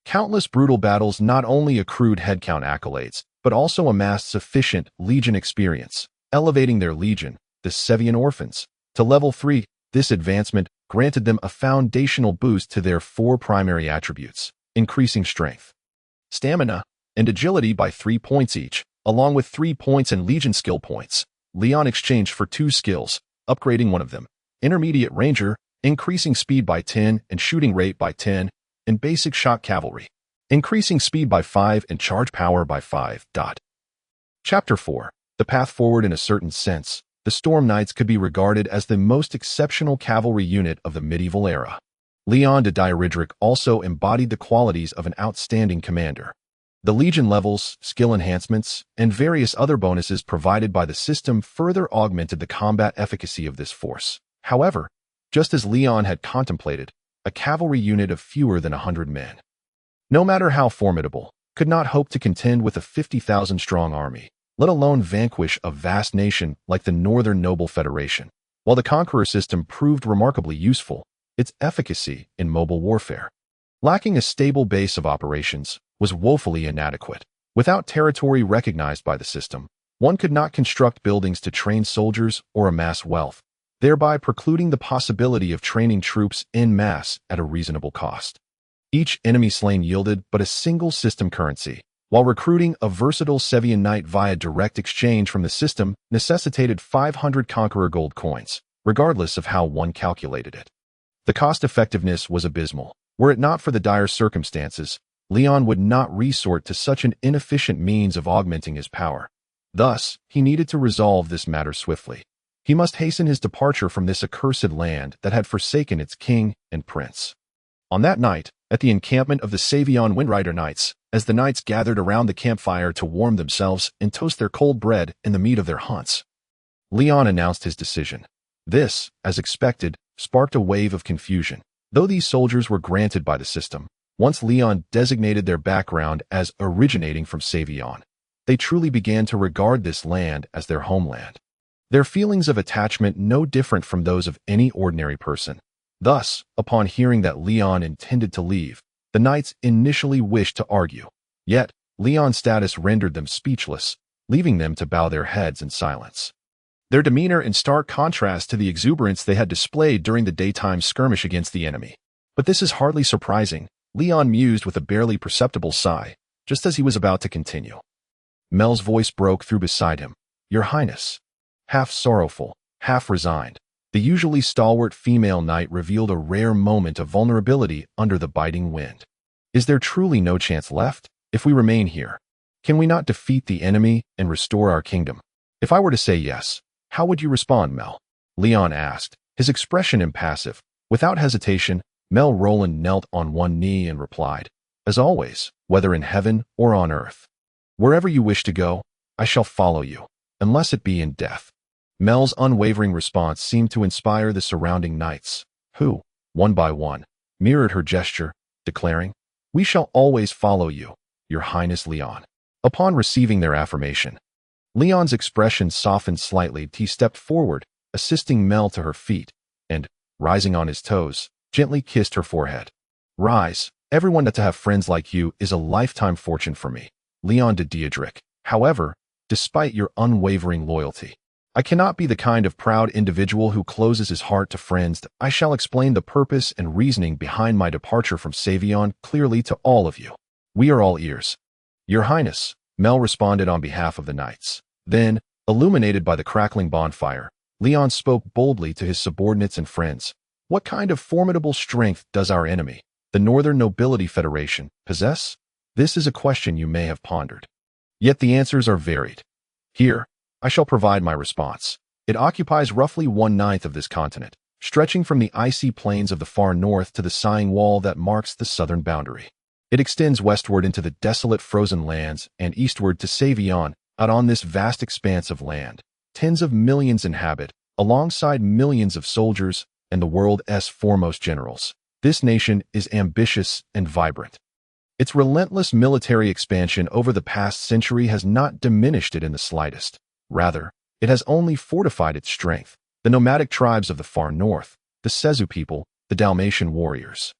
Countless brutal battles not only accrued headcount accolades, but also amassed sufficient legion experience, elevating their legion, the Sevian Orphans, to level 3. This advancement granted them a foundational boost to their 4 primary attributes, increasing strength, stamina, and agility by 3 points each, along with 3 points in legion skill points. Leon exchanged for 2 skills, upgrading one of them, intermediate ranger, increasing speed by 10 and shooting rate by 10, and basic shock cavalry, increasing speed by 5 and charge power by 5. Chapter 4. The path forward. In a certain sense, the Storm Knights could be regarded as the most exceptional cavalry unit of the medieval era. Leon de Diridric also embodied the qualities of an outstanding commander. The legion levels, skill enhancements, and various other bonuses provided by the system further augmented the combat efficacy of this force. However, just as Leon had contemplated, a cavalry unit of fewer than 100 men, no matter how formidable, could not hope to contend with a 50,000-strong army, let alone vanquish a vast nation like the Northern Noble Federation. While the conqueror system proved remarkably useful, its efficacy in mobile warfare, lacking a stable base of operations, was woefully inadequate. Without territory recognized by the system, one could not construct buildings to train soldiers or amass wealth, thereby precluding the possibility of training troops en masse at a reasonable cost. Each enemy slain yielded but a single system currency, while recruiting a versatile Sevian knight via direct exchange from the system necessitated 500 conqueror gold coins, regardless of how one calculated it. The cost-effectiveness was abysmal. Were it not for the dire circumstances, Leon would not resort to such an inefficient means of augmenting his power. Thus, he needed to resolve this matter swiftly. He must hasten his departure from this accursed land that had forsaken its king and prince. On that night, at the encampment of the Savion Windrider Knights, as the knights gathered around the campfire to warm themselves and toast their cold bread and the meat of their hunts, Leon announced his decision. This, as expected, sparked a wave of confusion. Though these soldiers were granted by the system, once Leon designated their background as originating from Savion, they truly began to regard this land as their homeland. Their feelings of attachment no different from those of any ordinary person. Thus, upon hearing that Leon intended to leave, the knights initially wished to argue. Yet, Leon's status rendered them speechless, leaving them to bow their heads in silence. Their demeanor in stark contrast to the exuberance they had displayed during the daytime skirmish against the enemy. But this is hardly surprising, Leon mused with a barely perceptible sigh, just as he was about to continue. Mel's voice broke through beside him. "Your Highness." Half sorrowful, half resigned, the usually stalwart female knight revealed a rare moment of vulnerability under the biting wind. "Is there truly no chance left? If we remain here, can we not defeat the enemy and restore our kingdom?" "If I were to say yes, how would you respond, Mel?" Leon asked, his expression impassive. Without hesitation, Mel Roland knelt on one knee and replied, "As always, whether in heaven or on earth. Wherever you wish to go, I shall follow you, unless it be in death." Mel's unwavering response seemed to inspire the surrounding knights, who, one by one, mirrored her gesture, declaring, "We shall always follow you, Your Highness Leon." Upon receiving their affirmation, Leon's expression softened slightly. He stepped forward, assisting Mel to her feet, and, rising on his toes, gently kissed her forehead. "Rise, everyone. To have friends like you is a lifetime fortune for me, Leon de Diridric. However, despite your unwavering loyalty, I cannot be the kind of proud individual who closes his heart to friends. I shall explain the purpose and reasoning behind my departure from Savion clearly to all of you. We are all ears." "Your Highness," Mel responded on behalf of the knights. Then, illuminated by the crackling bonfire, Leon spoke boldly to his subordinates and friends. "What kind of formidable strength does our enemy, the Northern Nobility Federation, possess? This is a question you may have pondered. Yet the answers are varied. Here, I shall provide my response. It occupies roughly 1/9 of this continent, stretching from the icy plains of the far north to the sighing wall that marks the southern boundary. It extends westward into the desolate frozen lands and eastward to Savion. Out on this vast expanse of land, tens of millions inhabit, alongside millions of soldiers and the world's foremost generals. This nation is ambitious and vibrant. Its relentless military expansion over the past century has not diminished it in the slightest. Rather, it has only fortified its strength. The nomadic tribes of the far north, the Sezu people, the Dalmatian warriors,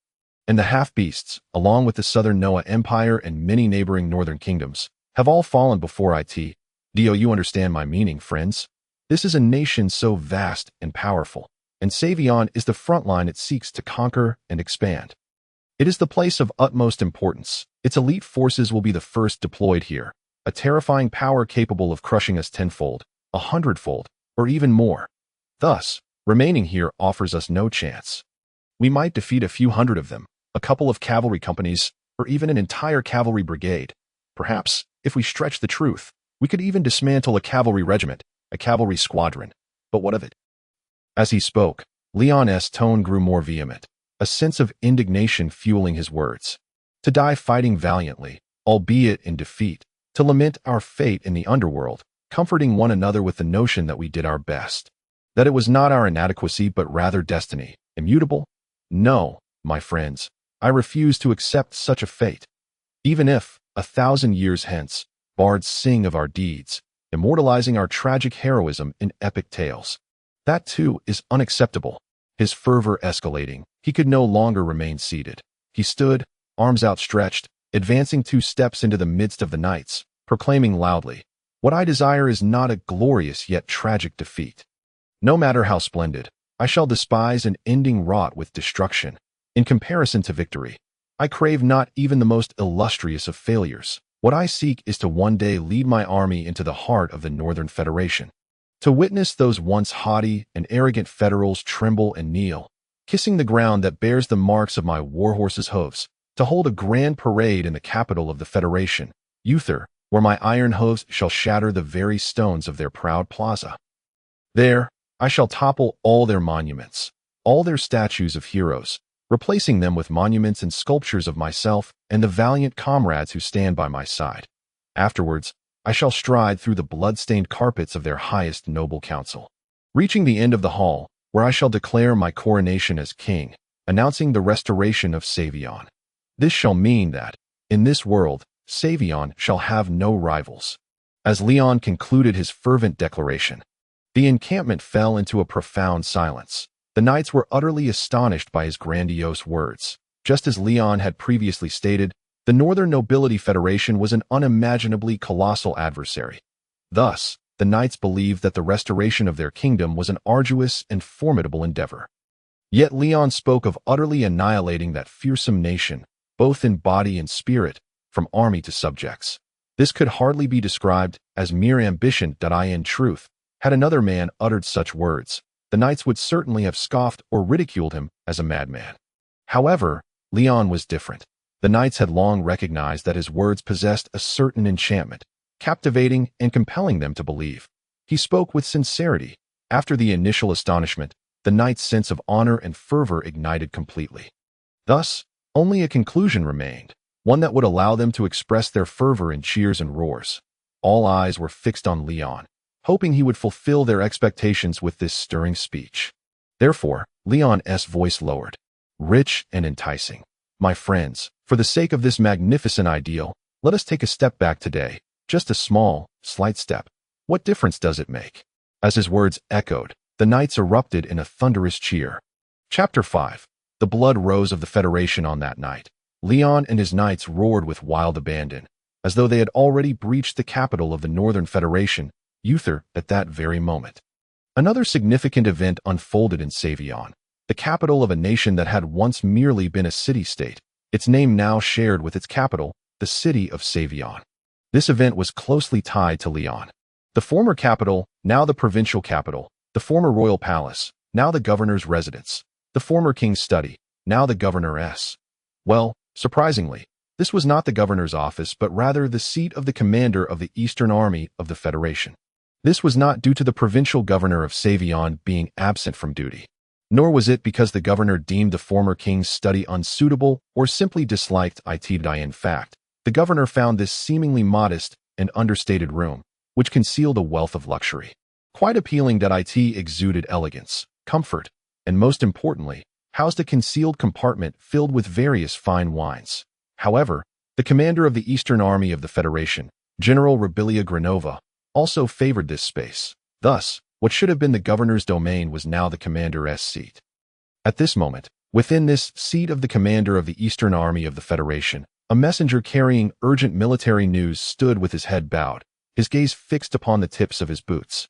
And the half-beasts, along with the southern Noah Empire and many neighboring northern kingdoms, have all fallen before it. Do you understand my meaning, friends? This is a nation so vast and powerful, and Savion is the front line it seeks to conquer and expand. It is the place of utmost importance. Its elite forces will be the first deployed here, a terrifying power capable of crushing us tenfold, 100-fold, or even more. Thus, remaining here offers us no chance. We might defeat a few hundred of them, a couple of cavalry companies, or even an entire cavalry brigade. Perhaps, if we stretch the truth, we could even dismantle a cavalry regiment, a cavalry squadron. But what of it? As he spoke, Leon's tone grew more vehement, a sense of indignation fueling his words. To die fighting valiantly, albeit in defeat, to lament our fate in the underworld, comforting one another with the notion that we did our best, that it was not our inadequacy but rather destiny, immutable? No, my friends, I refuse to accept such a fate. Even if, 1,000 years hence, bards sing of our deeds, immortalizing our tragic heroism in epic tales, that too is unacceptable. His fervor escalating, he could no longer remain seated. He stood, arms outstretched, advancing 2 steps into the midst of the knights, proclaiming loudly, "What I desire is not a glorious yet tragic defeat. No matter how splendid, I shall despise an ending wrought with destruction. In comparison to victory, I crave not even the most illustrious of failures. What I seek is to one day lead my army into the heart of the Northern Federation, to witness those once haughty and arrogant federals tremble and kneel, kissing the ground that bears the marks of my warhorse's hooves, to hold a grand parade in the capital of the Federation, Uther, where my iron hooves shall shatter the very stones of their proud plaza. There, I shall topple all their monuments, all their statues of heroes, replacing them with monuments and sculptures of myself and the valiant comrades who stand by my side. Afterwards, I shall stride through the blood-stained carpets of their highest noble council, reaching the end of the hall, where I shall declare my coronation as king, announcing the restoration of Savion. This shall mean that, in this world, Savion shall have no rivals." As Leon concluded his fervent declaration, the encampment fell into a profound silence. The knights were utterly astonished by his grandiose words. Just as Leon had previously stated, the Northern Nobility Federation was an unimaginably colossal adversary. Thus, the knights believed that the restoration of their kingdom was an arduous and formidable endeavor. Yet Leon spoke of utterly annihilating that fearsome nation, both in body and spirit, from army to subjects. This could hardly be described as mere ambition. In truth, had another man uttered such words, the knights would certainly have scoffed or ridiculed him as a madman. However, Leon was different. The knights had long recognized that his words possessed a certain enchantment, captivating and compelling them to believe. He spoke with sincerity. After the initial astonishment, the knights' sense of honor and fervor ignited completely. Thus, only a conclusion remained, one that would allow them to express their fervor in cheers and roars. All eyes were fixed on Leon, hoping he would fulfill their expectations with this stirring speech. Therefore, Leon's voice lowered, rich and enticing. "My friends, for the sake of this magnificent ideal, let us take a step back today, just a small, slight step. What difference does it make?" As his words echoed, the knights erupted in a thunderous cheer. Chapter 5. The blood rose of the Federation on that night. Leon and his knights roared with wild abandon, as though they had already breached the capital of the Northern Federation, Uther, at that very moment. Another significant event unfolded in Savion, the capital of a nation that had once merely been a city-state, its name now shared with its capital, the city of Savion. This event was closely tied to Leon. The former capital, now the provincial capital, the former royal palace, now the governor's residence, the former king's study, now the governor's. Well, surprisingly, this was not the governor's office but rather the seat of the commander of the Eastern Army of the Federation. This was not due to the provincial governor of Savion being absent from duty, nor was it because the governor deemed the former king's study unsuitable or simply disliked it. In fact, the governor found this seemingly modest and understated room, which concealed a wealth of luxury, quite appealing. It exuded elegance, comfort, and most importantly, housed a concealed compartment filled with various fine wines. However, the commander of the Eastern Army of the Federation, General Rebillia Granova, also favored this space. Thus, what should have been the governor's domain was now the commander's seat. At this moment, Within this seat of the commander of the Eastern Army of the Federation, a messenger carrying urgent military news stood with his head bowed, his gaze fixed upon the tips of his boots.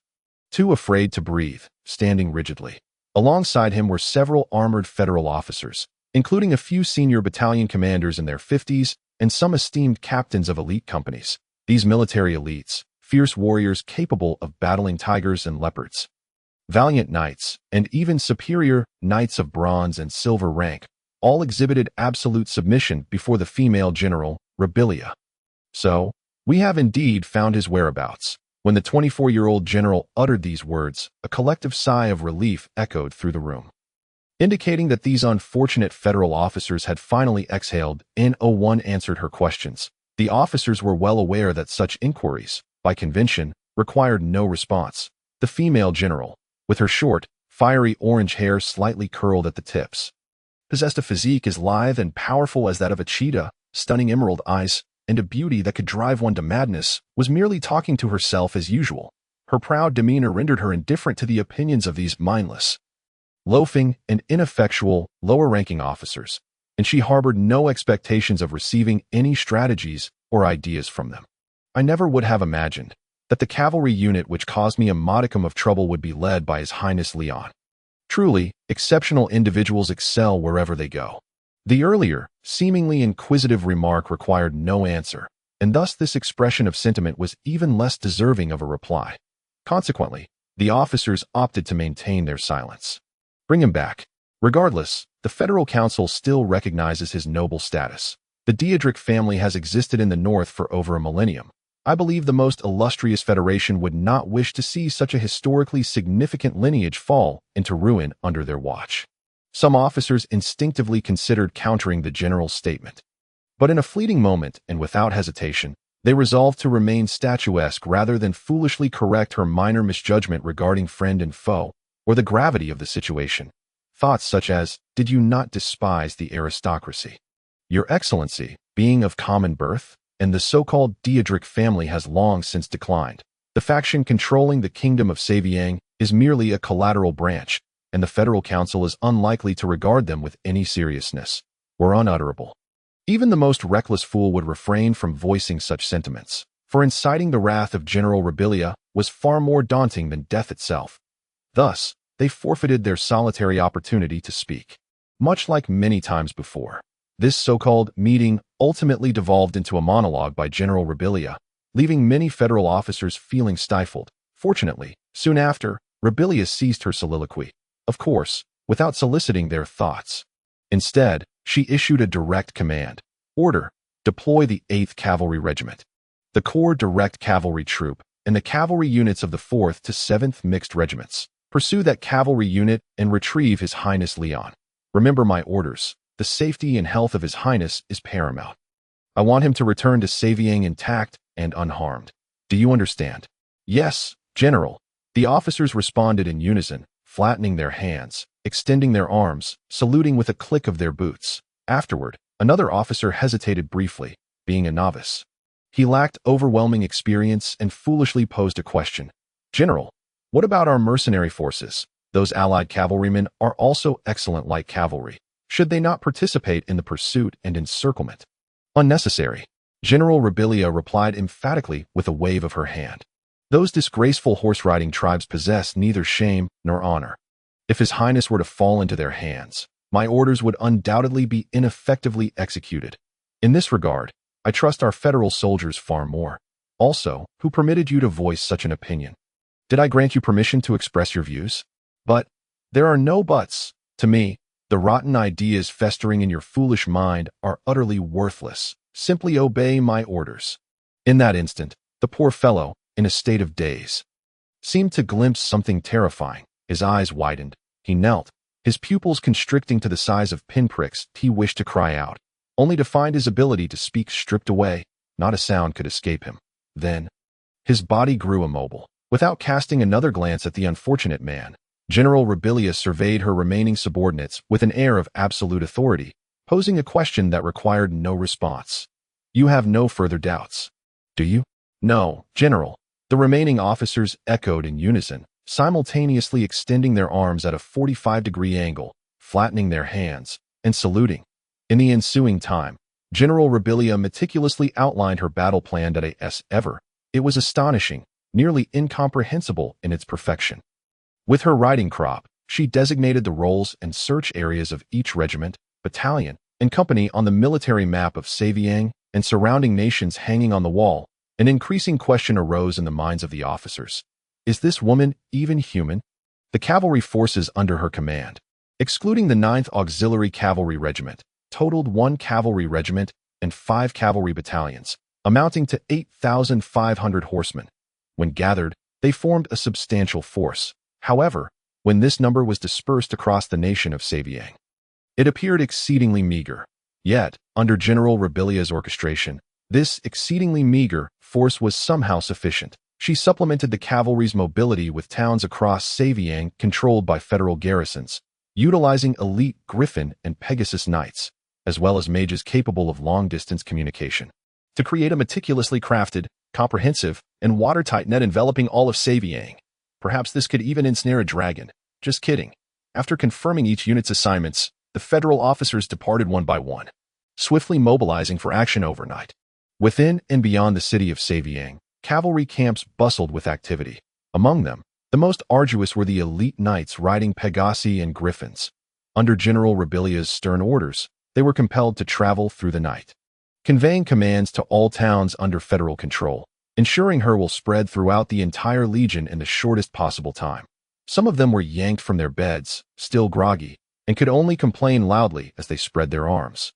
Too afraid to breathe, standing rigidly. Alongside him were several armored federal officers, including a few senior battalion commanders in their 50s and some esteemed captains of elite companies. These military elites, fierce warriors capable of battling tigers and leopards. Valiant knights, and even superior knights of bronze and silver rank, all exhibited absolute submission before the female general, Rebillia. So, we have indeed found his whereabouts. When the 24-year-old general uttered these words, a collective sigh of relief echoed through the room, indicating that these unfortunate federal officers had finally exhaled. N01 answered her questions. The officers were well aware that such inquiries, by convention, required no response. The female general, with her short, fiery orange hair slightly curled at the tips, possessed a physique as lithe and powerful as that of a cheetah, stunning emerald eyes, and a beauty that could drive one to madness, was merely talking to herself as usual. Her proud demeanor rendered her indifferent to the opinions of these mindless, loafing, and ineffectual, lower-ranking officers, and she harbored no expectations of receiving any strategies or ideas from them. I never would have imagined that the cavalry unit which caused me a modicum of trouble would be led by His Highness Leon. Truly, exceptional individuals excel wherever they go. The earlier, seemingly inquisitive remark required no answer, and thus this expression of sentiment was even less deserving of a reply. Consequently, the officers opted to maintain their silence. Bring him back. Regardless, the Federal Council still recognizes his noble status. The Diedrich family has existed in the North for over a millennium. I believe the most illustrious Federation would not wish to see such a historically significant lineage fall into ruin under their watch. Some officers instinctively considered countering the general's statement. But in a fleeting moment and without hesitation, they resolved to remain statuesque rather than foolishly correct her minor misjudgment regarding friend and foe, or the gravity of the situation. Thoughts such as, "Did you not despise the aristocracy? Your Excellency, being of common birth, and the so-called Diedrich family has long since declined. The faction controlling the kingdom of Saviang is merely a collateral branch, and the Federal Council is unlikely to regard them with any seriousness," were unutterable. Even the most reckless fool would refrain from voicing such sentiments, for inciting the wrath of General Rebillia was far more daunting than death itself. Thus, they forfeited their solitary opportunity to speak. Much like many times before, this so-called meeting ultimately devolved into a monologue by General Rebillia, leaving many federal officers feeling stifled. Fortunately, soon after, Rebillia ceased her soliloquy, of course, without soliciting their thoughts. Instead, she issued a direct command. Order: deploy the 8th Cavalry Regiment, the Corps Direct Cavalry Troop, and the cavalry units of the 4th to 7th Mixed Regiments. Pursue that cavalry unit and retrieve His Highness Leon. Remember my orders. The safety and health of His Highness is paramount. I want him to return to Saviang intact and unharmed. Do you understand? Yes, General. The officers responded in unison, flattening their hands, extending their arms, saluting with a click of their boots. Afterward, another officer hesitated briefly, being a novice. He lacked overwhelming experience and foolishly posed a question. "General, what about our mercenary forces? Those allied cavalrymen are also excellent light cavalry. Should they not participate in the pursuit and encirclement?" "Unnecessary," General Rebillia replied emphatically with a wave of her hand. "Those disgraceful horse-riding tribes possess neither shame nor honor. If His Highness were to fall into their hands, my orders would undoubtedly be ineffectively executed. In this regard, I trust our federal soldiers far more. Also, who permitted you to voice such an opinion? Did I grant you permission to express your views? But there are no buts. To me, the rotten ideas festering in your foolish mind are utterly worthless. Simply obey my orders." In that instant, the poor fellow, in a state of daze, seemed to glimpse something terrifying. His eyes widened. He knelt, his pupils constricting to the size of pinpricks. He wished to cry out, only to find his ability to speak stripped away. Not a sound could escape him. Then, his body grew immobile. Without casting another glance at the unfortunate man, General Rebillia surveyed her remaining subordinates with an air of absolute authority, posing a question that required no response. "You have no further doubts, do you?" "No, General." The remaining officers echoed in unison, simultaneously extending their arms at a 45-degree angle, flattening their hands, and saluting. In the ensuing time, General Rebillia meticulously outlined her battle plan as ever. It was astonishing, nearly incomprehensible in its perfection. With her riding crop, she designated the roles and search areas of each regiment, battalion, and company on the military map of Saviang and surrounding nations hanging on the wall. An increasing question arose in the minds of the officers. Is this woman even human? The cavalry forces under her command, excluding the 9th Auxiliary Cavalry Regiment, totaled 1 cavalry regiment and 5 cavalry battalions, amounting to 8,500 horsemen. When gathered, they formed a substantial force. However, when this number was dispersed across the nation of Saviang, it appeared exceedingly meager. Yet, under General Rebillia's orchestration, this exceedingly meager force was somehow sufficient. She supplemented the cavalry's mobility with towns across Saviang controlled by federal garrisons, utilizing elite Griffin and Pegasus knights, as well as mages capable of long-distance communication, to create a meticulously crafted, comprehensive, and watertight net enveloping all of Saviang. Perhaps this could even ensnare a dragon. Just kidding. After confirming each unit's assignments, the federal officers departed one by one, swiftly mobilizing for action overnight. Within and beyond the city of Saviang, cavalry camps bustled with activity. Among them, the most arduous were the elite knights riding Pegasi and Griffins. Under General Rebillia's stern orders, they were compelled to travel through the night, conveying commands to all towns under federal control, ensuring her will spread throughout the entire legion in the shortest possible time. Some of them were yanked from their beds, still groggy, and could only complain loudly as they spread their arms.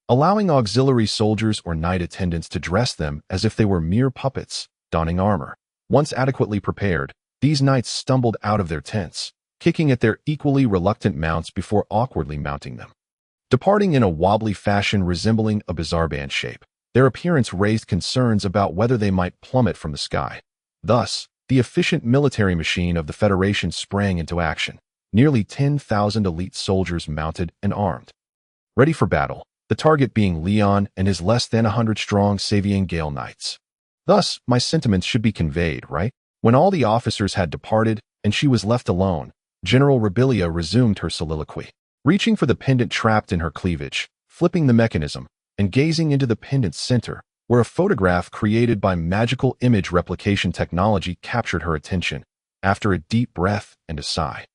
Allowing auxiliary soldiers or knight attendants to dress them as if they were mere puppets, donning armor. Once adequately prepared, these knights stumbled out of their tents, kicking at their equally reluctant mounts before awkwardly mounting them. Departing in a wobbly fashion resembling a bizarre band shape, their appearance raised concerns about whether they might plummet from the sky. Thus, the efficient military machine of the Federation sprang into action, nearly 10,000 elite soldiers mounted and armed, ready for battle, the target being Leon and his less than 100-strong Saviang Gale Knights. Thus, my sentiments should be conveyed, right? When all the officers had departed and she was left alone, General Rebillia resumed her soliloquy, reaching for the pendant trapped in her cleavage, flipping the mechanism, and gazing into the pendant's center, where a photograph created by magical image replication technology captured her attention. After a deep breath and a sigh,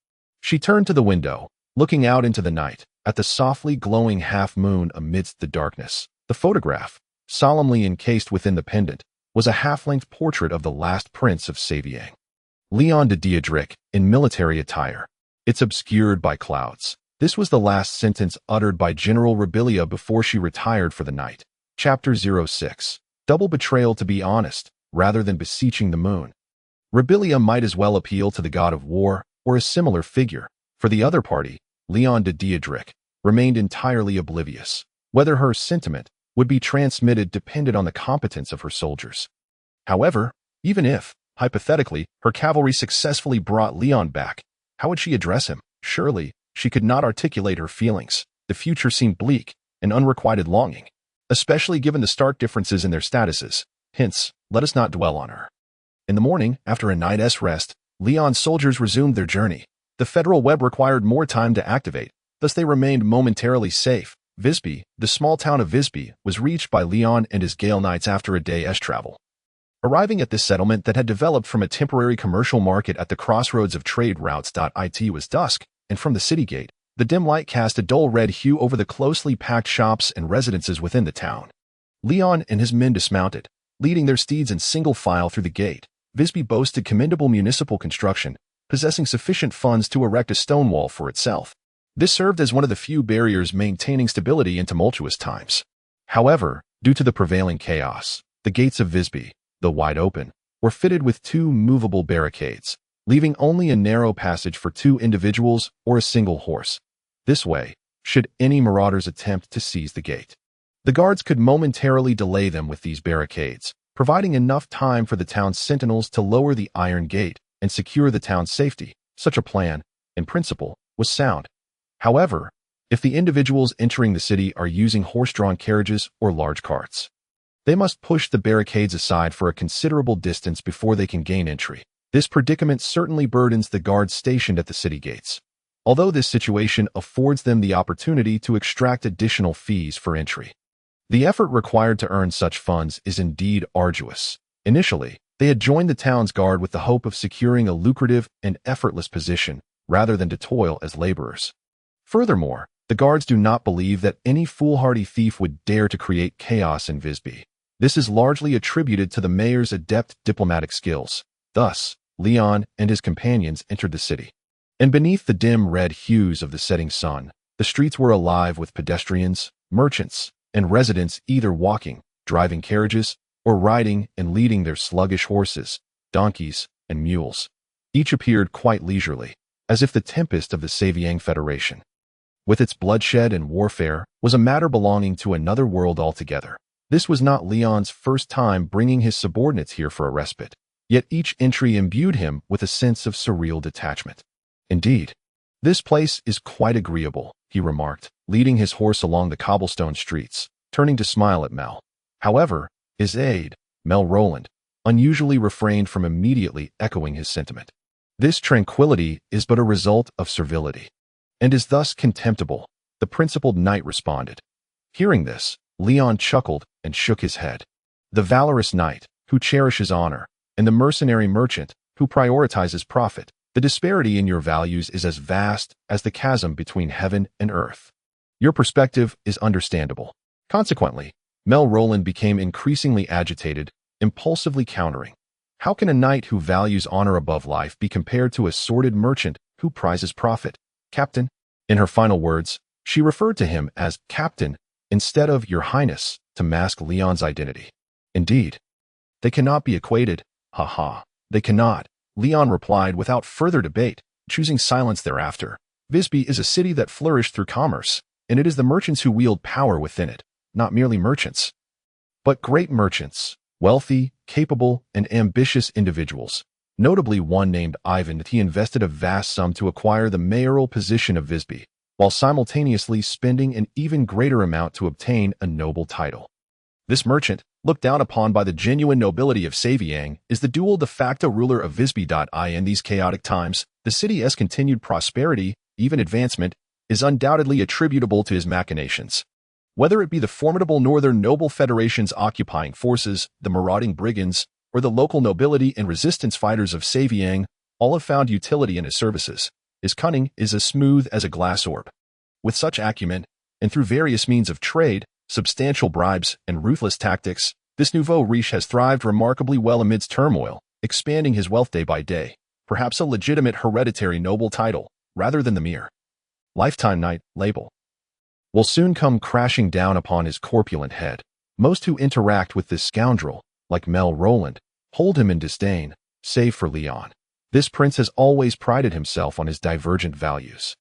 she turned to the window, looking out into the night, at the softly glowing half-moon amidst the darkness. The photograph, solemnly encased within the pendant, was a half-length portrait of the last prince of Saviang, Leon de Diedrich, in military attire. It's obscured by clouds. This was the last sentence uttered by General Rebillia before she retired for the night. Chapter 06. Double betrayal. To be honest, rather than beseeching the moon, Rebillia might as well appeal to the god of war or a similar figure. For the other party, Leon de Diedrich, remained entirely oblivious. Whether her sentiment would be transmitted depended on the competence of her soldiers. However, even if, hypothetically, her cavalry successfully brought Leon back, how would she address him? Surely, she could not articulate her feelings. The future seemed bleak, an unrequited longing, especially given the stark differences in their statuses. Hence, let us not dwell on her. In the morning, after a night's rest, Leon's soldiers resumed their journey. The federal web required more time to activate, thus they remained momentarily safe. Visby, the small town of Visby, was reached by Leon and his Gale Knights after a day's travel. Arriving at this settlement that had developed from a temporary commercial market at the crossroads of trade routes. It was dusk, and from the city gate, the dim light cast a dull red hue over the closely packed shops and residences within the town. Leon and his men dismounted, leading their steeds in single file through the gate. Visby boasted commendable municipal construction, possessing sufficient funds to erect a stone wall for itself. This served as one of the few barriers maintaining stability in tumultuous times. However, due to the prevailing chaos, the gates of Visby, though wide open, were fitted with 2 movable barricades, leaving only a narrow passage for 2 individuals or a single horse. This way, should any marauders attempt to seize the gate, the guards could momentarily delay them with these barricades, providing enough time for the town's sentinels to lower the iron gate and secure the town's safety. Such a plan, in principle, was sound. However, if the individuals entering the city are using horse-drawn carriages or large carts, they must push the barricades aside for a considerable distance before they can gain entry. This predicament certainly burdens the guards stationed at the city gates. although this situation affords them the opportunity to extract additional fees for entry. The effort required to earn such funds is indeed arduous. Initially, they had joined the town's guard with the hope of securing a lucrative and effortless position rather than to toil as laborers. Furthermore, the guards do not believe that any foolhardy thief would dare to create chaos in Visby. This is largely attributed to the mayor's adept diplomatic skills. Thus, Leon and his companions entered the city. And beneath the dim red hues of the setting sun, the streets were alive with pedestrians, merchants, and residents either walking, driving carriages, or riding and leading their sluggish horses, donkeys, and mules. Each appeared quite leisurely, as if the tempest of the Saviang Federation, with its bloodshed and warfare, was a matter belonging to another world altogether. This was not Leon's first time bringing his subordinates here for a respite, yet each entry imbued him with a sense of surreal detachment. Indeed, this place is quite agreeable, he remarked, leading his horse along the cobblestone streets, turning to smile at Mel. However, his aide, Mel Roland, unusually refrained from immediately echoing his sentiment. This tranquility is but a result of servility, and is thus contemptible, the principled knight responded. Hearing this, Leon chuckled and shook his head. The valorous knight, who cherishes honor, and the mercenary merchant, who prioritizes profit, the disparity in your values is as vast as the chasm between heaven and earth. Your perspective is understandable. Consequently, Mel Roland became increasingly agitated, impulsively countering. How can a knight who values honor above life be compared to a sordid merchant who prizes profit? Captain? In her final words, she referred to him as Captain instead of Your Highness to mask Leon's identity. Indeed, they cannot be equated. Ha ha. They cannot, Leon replied without further debate, choosing silence thereafter. Visby is a city that flourished through commerce, and it is the merchants who wield power within it, not merely merchants, but great merchants, wealthy, capable, and ambitious individuals. Notably one named Ivan that he invested a vast sum to acquire the mayoral position of Visby, while simultaneously spending an even greater amount to obtain a noble title. This merchant, looked down upon by the genuine nobility of Saviang, is the dual de facto ruler of Visby. In these chaotic times, the city's continued prosperity, even advancement, is undoubtedly attributable to his machinations. Whether it be the formidable Northern Noble Federation's occupying forces, the marauding brigands, or the local nobility and resistance fighters of Saviang, all have found utility in his services. His cunning is as smooth as a glass orb. With such acumen, and through various means of trade, substantial bribes, and ruthless tactics, this nouveau riche has thrived remarkably well amidst turmoil, expanding his wealth day by day, perhaps a legitimate hereditary noble title, rather than the mere lifetime knight label, will soon come crashing down upon his corpulent head. Most who interact with this scoundrel, like Mel Roland, hold him in disdain, save for Leon. This prince has always prided himself on his divergent values.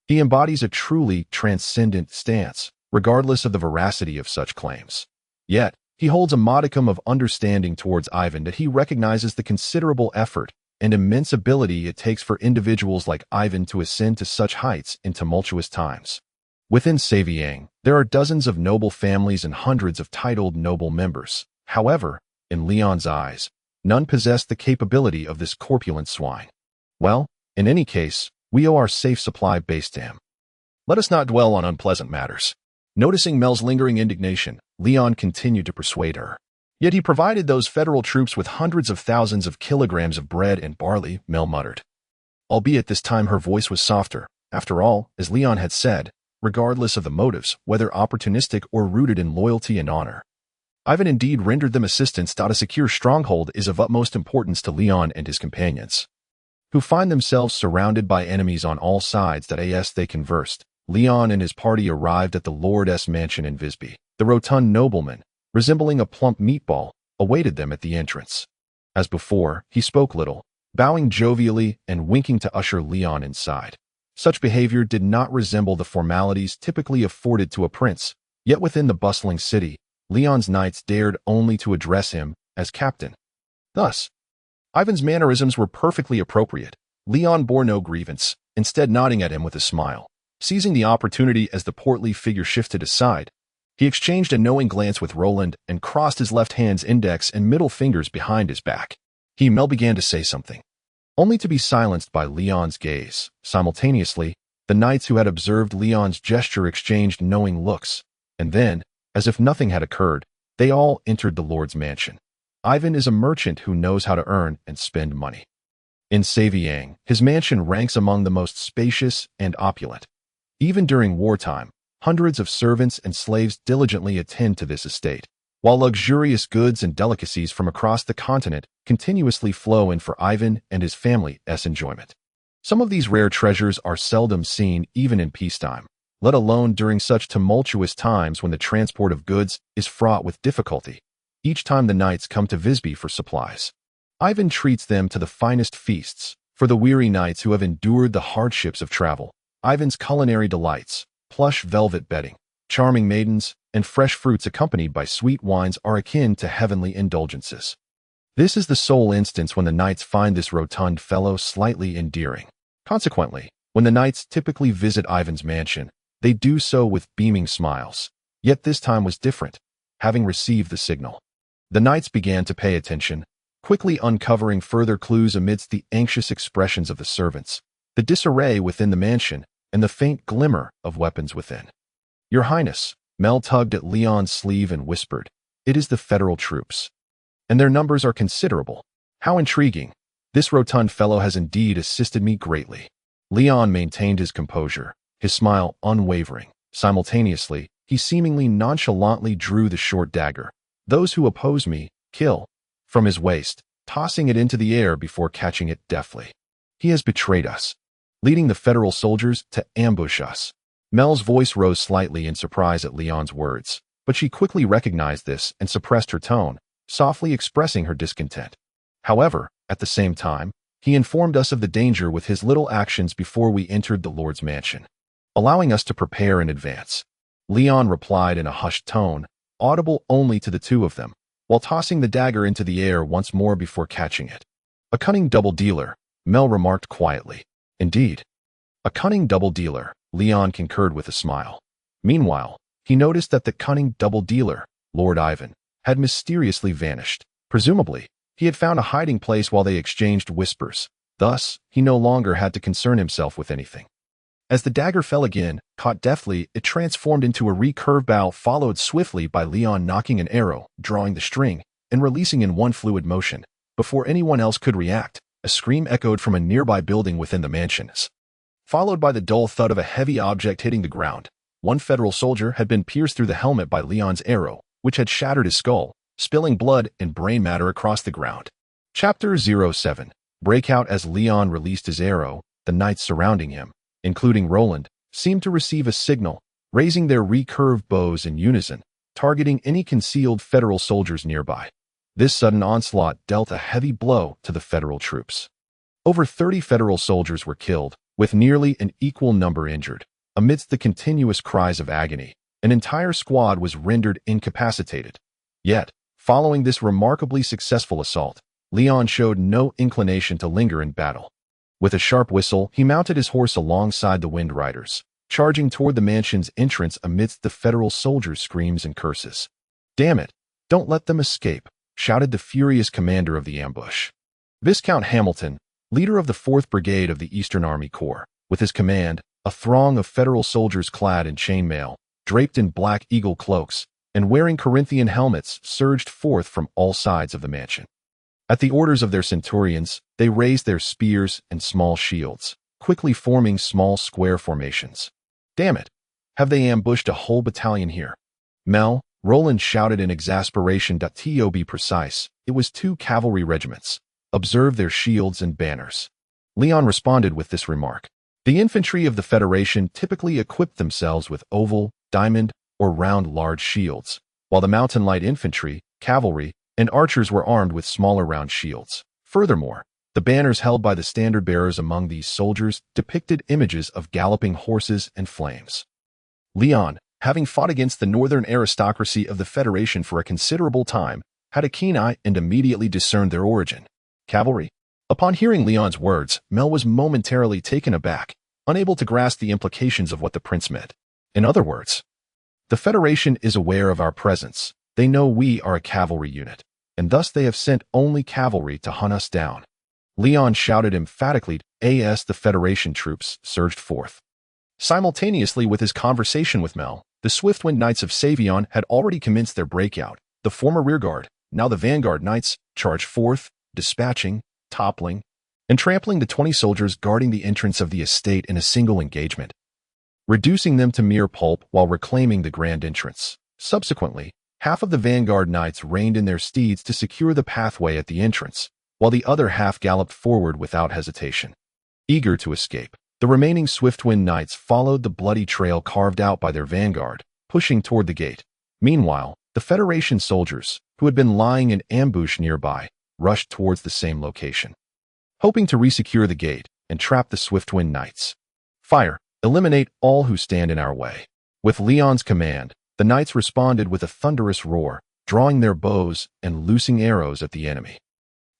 He embodies a truly transcendent stance, regardless of the veracity of such claims. Yet, he holds a modicum of understanding towards Ivan that he recognizes the considerable effort and immense ability it takes for individuals like Ivan to ascend to such heights in tumultuous times. Within Saviang, there are dozens of noble families and hundreds of titled noble members. However, in Leon's eyes, none possess the capability of this corpulent swine. Well, in any case, we owe our safe supply base to him. Let us not dwell on unpleasant matters. Noticing Mel's lingering indignation, Leon continued to persuade her. Yet he provided those federal troops with hundreds of thousands of kilograms of bread and barley, Mel muttered. Albeit this time her voice was softer. After all, as Leon had said, regardless of the motives, whether opportunistic or rooted in loyalty and honor, Ivan indeed rendered them assistance. A secure stronghold is of utmost importance to Leon and his companions, who find themselves surrounded by enemies on all sides. As they conversed, Leon and his party arrived at the Lord's mansion in Visby. The rotund nobleman, resembling a plump meatball, awaited them at the entrance. As before, he spoke little, bowing jovially and winking to usher Leon inside. Such behavior did not resemble the formalities typically afforded to a prince, yet within the bustling city, Leon's knights dared only to address him as captain. Thus, Ivan's mannerisms were perfectly appropriate. Leon bore no grievance, instead nodding at him with a smile. Seizing the opportunity as the portly figure shifted aside, he exchanged a knowing glance with Roland and crossed his left hand's index and middle fingers behind his back. Mel began to say something, only to be silenced by Leon's gaze. Simultaneously, The knights who had observed Leon's gesture exchanged knowing looks, and then, as if nothing had occurred, they all entered the lord's mansion. Ivan is a merchant who knows how to earn and spend money. In Saviang, his mansion ranks among the most spacious and opulent. Even during wartime, hundreds of servants and slaves diligently attend to this estate, while luxurious goods and delicacies from across the continent continuously flow in for Ivan and his family's enjoyment. Some of these rare treasures are seldom seen even in peacetime, let alone during such tumultuous times when the transport of goods is fraught with difficulty. Each time the knights come to Visby for supplies, Ivan treats them to the finest feasts. For the weary knights who have endured the hardships of travel, Ivan's culinary delights, plush velvet bedding, charming maidens, and fresh fruits accompanied by sweet wines are akin to heavenly indulgences. This is the sole instance when the knights find this rotund fellow slightly endearing. Consequently, when the knights typically visit Ivan's mansion, they do so with beaming smiles. Yet this time was different. Having received the signal, the knights began to pay attention, quickly uncovering further clues amidst the anxious expressions of the servants, the disarray within the mansion, and the faint glimmer of weapons within. "Your Highness," Mel tugged at Leon's sleeve and whispered, "it is the federal troops. And their numbers are considerable. How intriguing. This rotund fellow has indeed assisted me greatly." Leon maintained his composure, his smile unwavering. Simultaneously, he seemingly nonchalantly drew the short dagger. "Those who oppose me, kill," from his waist, tossing it into the air before catching it deftly. "He has betrayed us, leading the federal soldiers to ambush us." Mel's voice rose slightly in surprise at Leon's words, but she quickly recognized this and suppressed her tone, softly expressing her discontent. However, at the same time, he informed us of the danger with his little actions before we entered the Lord's mansion, allowing us to prepare in advance. Leon replied in a hushed tone, audible only to the two of them, while tossing the dagger into the air once more before catching it. "A cunning double-dealer," Mel remarked quietly. "Indeed. A cunning double-dealer," Leon concurred with a smile. Meanwhile, he noticed that the cunning double-dealer, Lord Ivan, had mysteriously vanished. Presumably, he had found a hiding place while they exchanged whispers. Thus, he no longer had to concern himself with anything. As the dagger fell again, caught deftly, it transformed into a recurved bow followed swiftly by Leon knocking an arrow, drawing the string, and releasing in one fluid motion. Before anyone else could react, a scream echoed from a nearby building within the mansions, followed by the dull thud of a heavy object hitting the ground. One federal soldier had been pierced through the helmet by Leon's arrow, which had shattered his skull, spilling blood and brain matter across the ground. Chapter 07. Breakout. As Leon released his arrow, the knights surrounding him, including Roland, seemed to receive a signal, raising their recurved bows in unison, targeting any concealed federal soldiers nearby. This sudden onslaught dealt a heavy blow to the federal troops. Over 30 federal soldiers were killed, with nearly an equal number injured. Amidst the continuous cries of agony, an entire squad was rendered incapacitated. Yet, following this remarkably successful assault, Leon showed no inclination to linger in battle. With a sharp whistle, he mounted his horse alongside the Wind Riders, charging toward the mansion's entrance amidst the federal soldiers' screams and curses. "Damn it! Don't let them escape!" shouted the furious commander of the ambush. Viscount Hamilton, leader of the 4th Brigade of the Eastern Army Corps, with his command, a throng of federal soldiers clad in chainmail, draped in black eagle cloaks, and wearing Corinthian helmets, surged forth from all sides of the mansion. At the orders of their centurions, they raised their spears and small shields, quickly forming small square formations. "Damn it! Have they ambushed a whole battalion here?" Roland shouted in exasperation. To be precise, it was 2 cavalry regiments. "Observe their shields and banners." Leon responded with this remark. The infantry of the Federation typically equipped themselves with oval, diamond, or round large shields, while the mountain light infantry, cavalry, and archers were armed with smaller round shields. Furthermore, the banners held by the standard-bearers among these soldiers depicted images of galloping horses and flames. Leon, having fought against the northern aristocracy of the Federation for a considerable time, had a keen eye and immediately discerned their origin. Cavalry. Upon hearing Leon's words, Mel was momentarily taken aback, unable to grasp the implications of what the prince meant. In other words, the Federation is aware of our presence. They know we are a cavalry unit, and thus they have sent only cavalry to hunt us down. Leon shouted emphatically as the Federation troops surged forth. Simultaneously with his conversation with Mel, the Swiftwind Knights of Savion had already commenced their breakout. The former rearguard, now the vanguard knights, charged forth, dispatching, toppling, and trampling the 20 soldiers guarding the entrance of the estate in a single engagement, reducing them to mere pulp while reclaiming the grand entrance. Subsequently, half of the vanguard knights reined in their steeds to secure the pathway at the entrance, while the other half galloped forward without hesitation. Eager to escape, the remaining Swiftwind Knights followed the bloody trail carved out by their vanguard, pushing toward the gate. Meanwhile, the Federation soldiers, who had been lying in ambush nearby, rushed towards the same location, hoping to resecure the gate and trap the Swiftwind Knights. Fire! Eliminate all who stand in our way. With Leon's command, the knights responded with a thunderous roar, drawing their bows and loosing arrows at the enemy.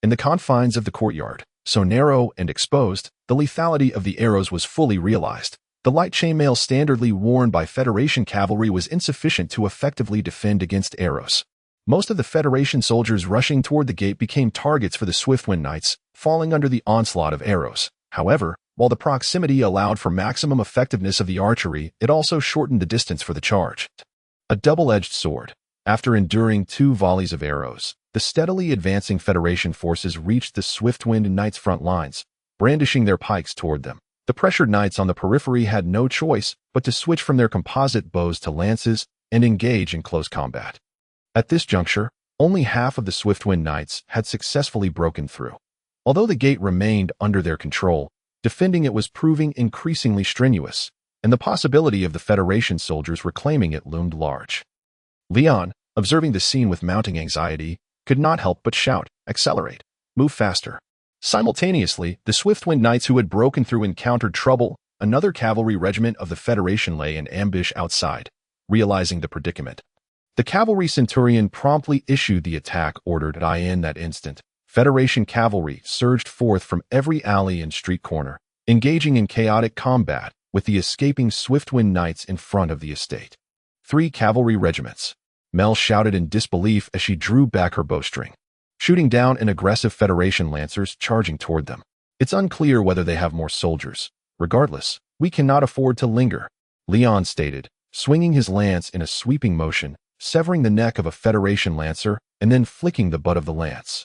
In the confines of the courtyard, so narrow and exposed, the lethality of the arrows was fully realized. The light chainmail standardly worn by Federation cavalry was insufficient to effectively defend against arrows. Most of the Federation soldiers rushing toward the gate became targets for the Swiftwind Knights, falling under the onslaught of arrows. However, while the proximity allowed for maximum effectiveness of the archery, it also shortened the distance for the charge. A double-edged sword. After enduring 2 volleys of arrows, the steadily advancing Federation forces reached the Swiftwind Knights' front lines, brandishing their pikes toward them. The pressured knights on the periphery had no choice but to switch from their composite bows to lances and engage in close combat. At this juncture, only half of the Swiftwind Knights had successfully broken through. Although the gate remained under their control, defending it was proving increasingly strenuous, and the possibility of the Federation soldiers reclaiming it loomed large. Leon, observing the scene with mounting anxiety, could not help but shout, "Accelerate! Move faster!" Simultaneously, the Swiftwind Knights who had broken through encountered trouble. Another cavalry regiment of the Federation lay in ambush outside. Realizing the predicament, the cavalry centurion promptly issued the attack ordered. In that instant, Federation cavalry surged forth from every alley and street corner, engaging in chaotic combat with the escaping Swiftwind Knights in front of the estate. 3 cavalry regiments. Mel shouted in disbelief as she drew back her bowstring, shooting down an aggressive Federation lancers charging toward them. It's unclear whether they have more soldiers. Regardless, we cannot afford to linger, Leon stated, swinging his lance in a sweeping motion, severing the neck of a Federation lancer and then flicking the butt of the lance,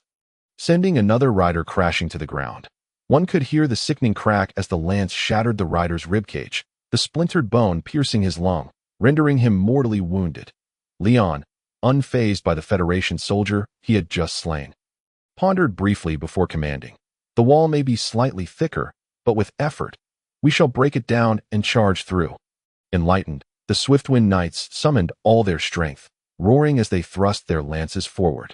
sending another rider crashing to the ground. One could hear the sickening crack as the lance shattered the rider's ribcage, the splintered bone piercing his lung, rendering him mortally wounded. Leon, unfazed by the Federation soldier he had just slain, pondered briefly before commanding, "The wall may be slightly thicker, but with effort, we shall break it down and charge through." Enlightened, the Swiftwind Knights summoned all their strength, roaring as they thrust their lances forward,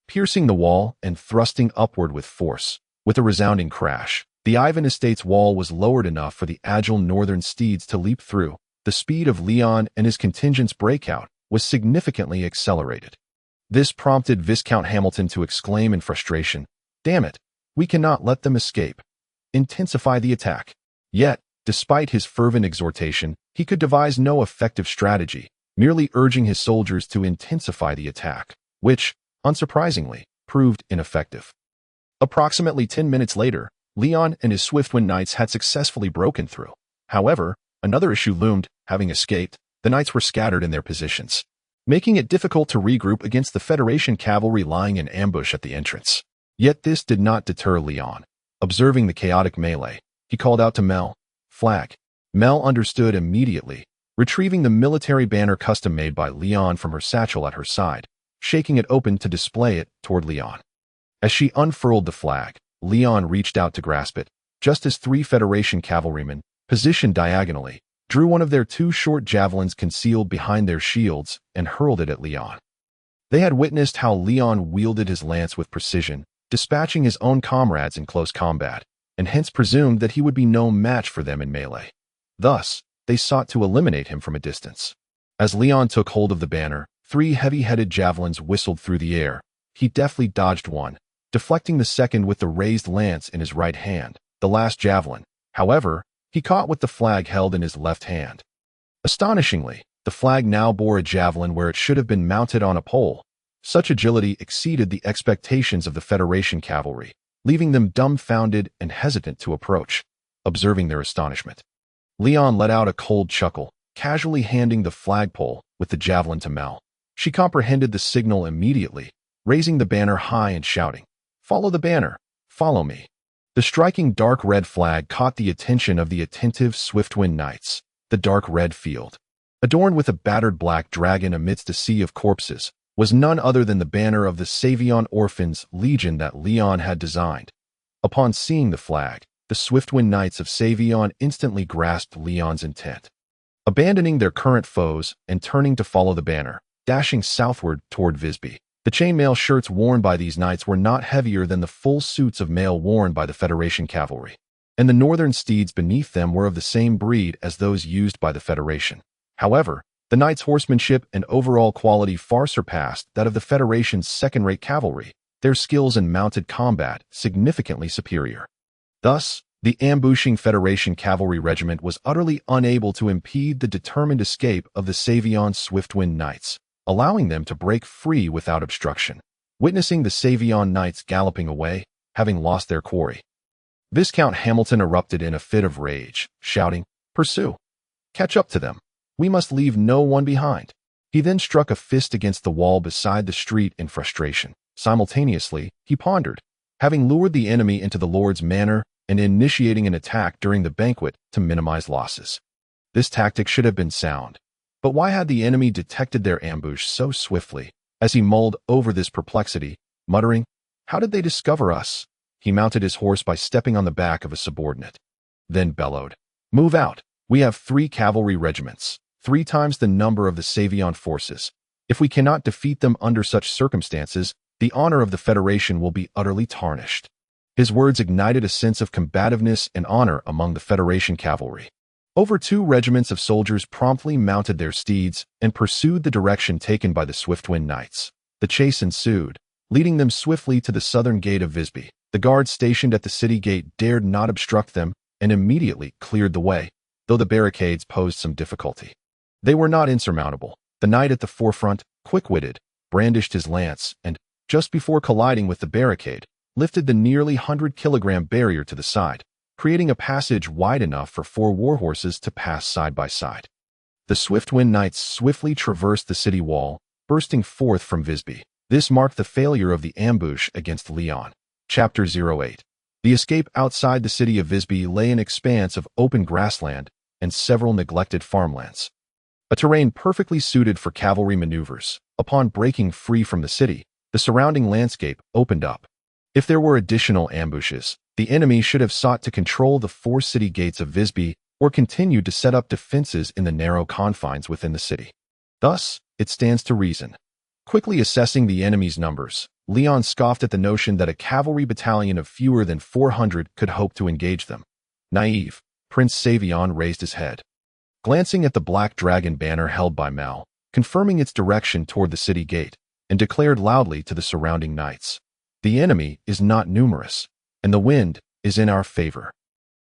piercing the wall and thrusting upward with force. With a resounding crash, the Ivan Estate's wall was lowered enough for the agile northern steeds to leap through. The speed of Leon and his contingent's breakout was significantly accelerated. This prompted Viscount Hamilton to exclaim in frustration, "Damn it, we cannot let them escape. Intensify the attack." Yet, despite his fervent exhortation, he could devise no effective strategy, merely urging his soldiers to intensify the attack, which, unsurprisingly, proved ineffective. Approximately 10 minutes later, Leon and his Swiftwind Knights had successfully broken through. However, another issue loomed. Having escaped, the knights were scattered in their positions, making it difficult to regroup against the Federation cavalry lying in ambush at the entrance. Yet this did not deter Leon. Observing the chaotic melee, he called out to Mel, "Flag." Mel understood immediately, retrieving the military banner custom-made by Leon from her satchel at her side, shaking it open to display it toward Leon. As she unfurled the flag, Leon reached out to grasp it, just as 3 Federation cavalrymen, positioned diagonally, drew one of their 2 short javelins concealed behind their shields and hurled it at Leon. They had witnessed how Leon wielded his lance with precision, dispatching his own comrades in close combat, and hence presumed that he would be no match for them in melee. Thus, they sought to eliminate him from a distance. As Leon took hold of the banner, 3 heavy-headed javelins whistled through the air. He deftly dodged one, deflecting the second with the raised lance in his right hand. The last javelin, however, he caught with the flag held in his left hand. Astonishingly, the flag now bore a javelin where it should have been mounted on a pole. Such agility exceeded the expectations of the Federation cavalry, leaving them dumbfounded and hesitant to approach. Observing their astonishment, Leon let out a cold chuckle, casually handing the flagpole with the javelin to Mel. She comprehended the signal immediately, raising the banner high and shouting, "Follow the banner! Follow me!" The striking dark red flag caught the attention of the attentive Swiftwind Knights. The dark red field, adorned with a battered black dragon amidst a sea of corpses, was none other than the banner of the Savion Orphans Legion that Leon had designed. Upon seeing the flag, the Swiftwind Knights of Savion instantly grasped Leon's intent. Abandoning their current foes and turning to follow the banner, dashing southward toward Visby. The chainmail shirts worn by these knights were not heavier than the full suits of mail worn by the Federation cavalry, and the northern steeds beneath them were of the same breed as those used by the Federation. However, the knights' horsemanship and overall quality far surpassed that of the Federation's second-rate cavalry, their skills in mounted combat significantly superior. Thus, the ambushing Federation cavalry regiment was utterly unable to impede the determined escape of the Savion Swiftwind Knights, allowing them to break free without obstruction. Witnessing the Savion Knights galloping away, having lost their quarry, Viscount Hamilton erupted in a fit of rage, shouting, "Pursue! Catch up to them! We must leave no one behind." He then struck a fist against the wall beside the street in frustration. Simultaneously, he pondered, having lured the enemy into the Lord's manor and initiating an attack during the banquet to minimize losses. This tactic should have been sound. But why had the enemy detected their ambush so swiftly? As he mulled over this perplexity, muttering, "How did they discover us?" He mounted his horse by stepping on the back of a subordinate. Then bellowed, "Move out! We have 3 cavalry regiments, 3 times the number of the Savion forces. If we cannot defeat them under such circumstances, the honor of the Federation will be utterly tarnished." His words ignited a sense of combativeness and honor among the Federation cavalry. Over 2 regiments of soldiers promptly mounted their steeds and pursued the direction taken by the Swiftwind Knights. The chase ensued, leading them swiftly to the southern gate of Visby. The guards stationed at the city gate dared not obstruct them and immediately cleared the way, though the barricades posed some difficulty. They were not insurmountable. The knight at the forefront, quick-witted, brandished his lance and, just before colliding with the barricade, lifted the nearly 100-kilogram barrier to the side, creating a passage wide enough for 4 warhorses to pass side by side. The Swiftwind Knights swiftly traversed the city wall, bursting forth from Visby. This marked the failure of the ambush against Leon. Chapter 08. The escape outside the city of Visby lay an expanse of open grassland and several neglected farmlands. A terrain perfectly suited for cavalry maneuvers. Upon breaking free from the city, the surrounding landscape opened up. If there were additional ambushes, the enemy should have sought to control the 4 city gates of Visby or continued to set up defenses in the narrow confines within the city. Thus, it stands to reason. Quickly assessing the enemy's numbers, Leon scoffed at the notion that a cavalry battalion of fewer than 400 could hope to engage them. Naive, Prince Savion raised his head. Glancing at the black dragon banner held by Mal, confirming its direction toward the city gate, and declared loudly to the surrounding knights, "The enemy is not numerous, and the wind is in our favor.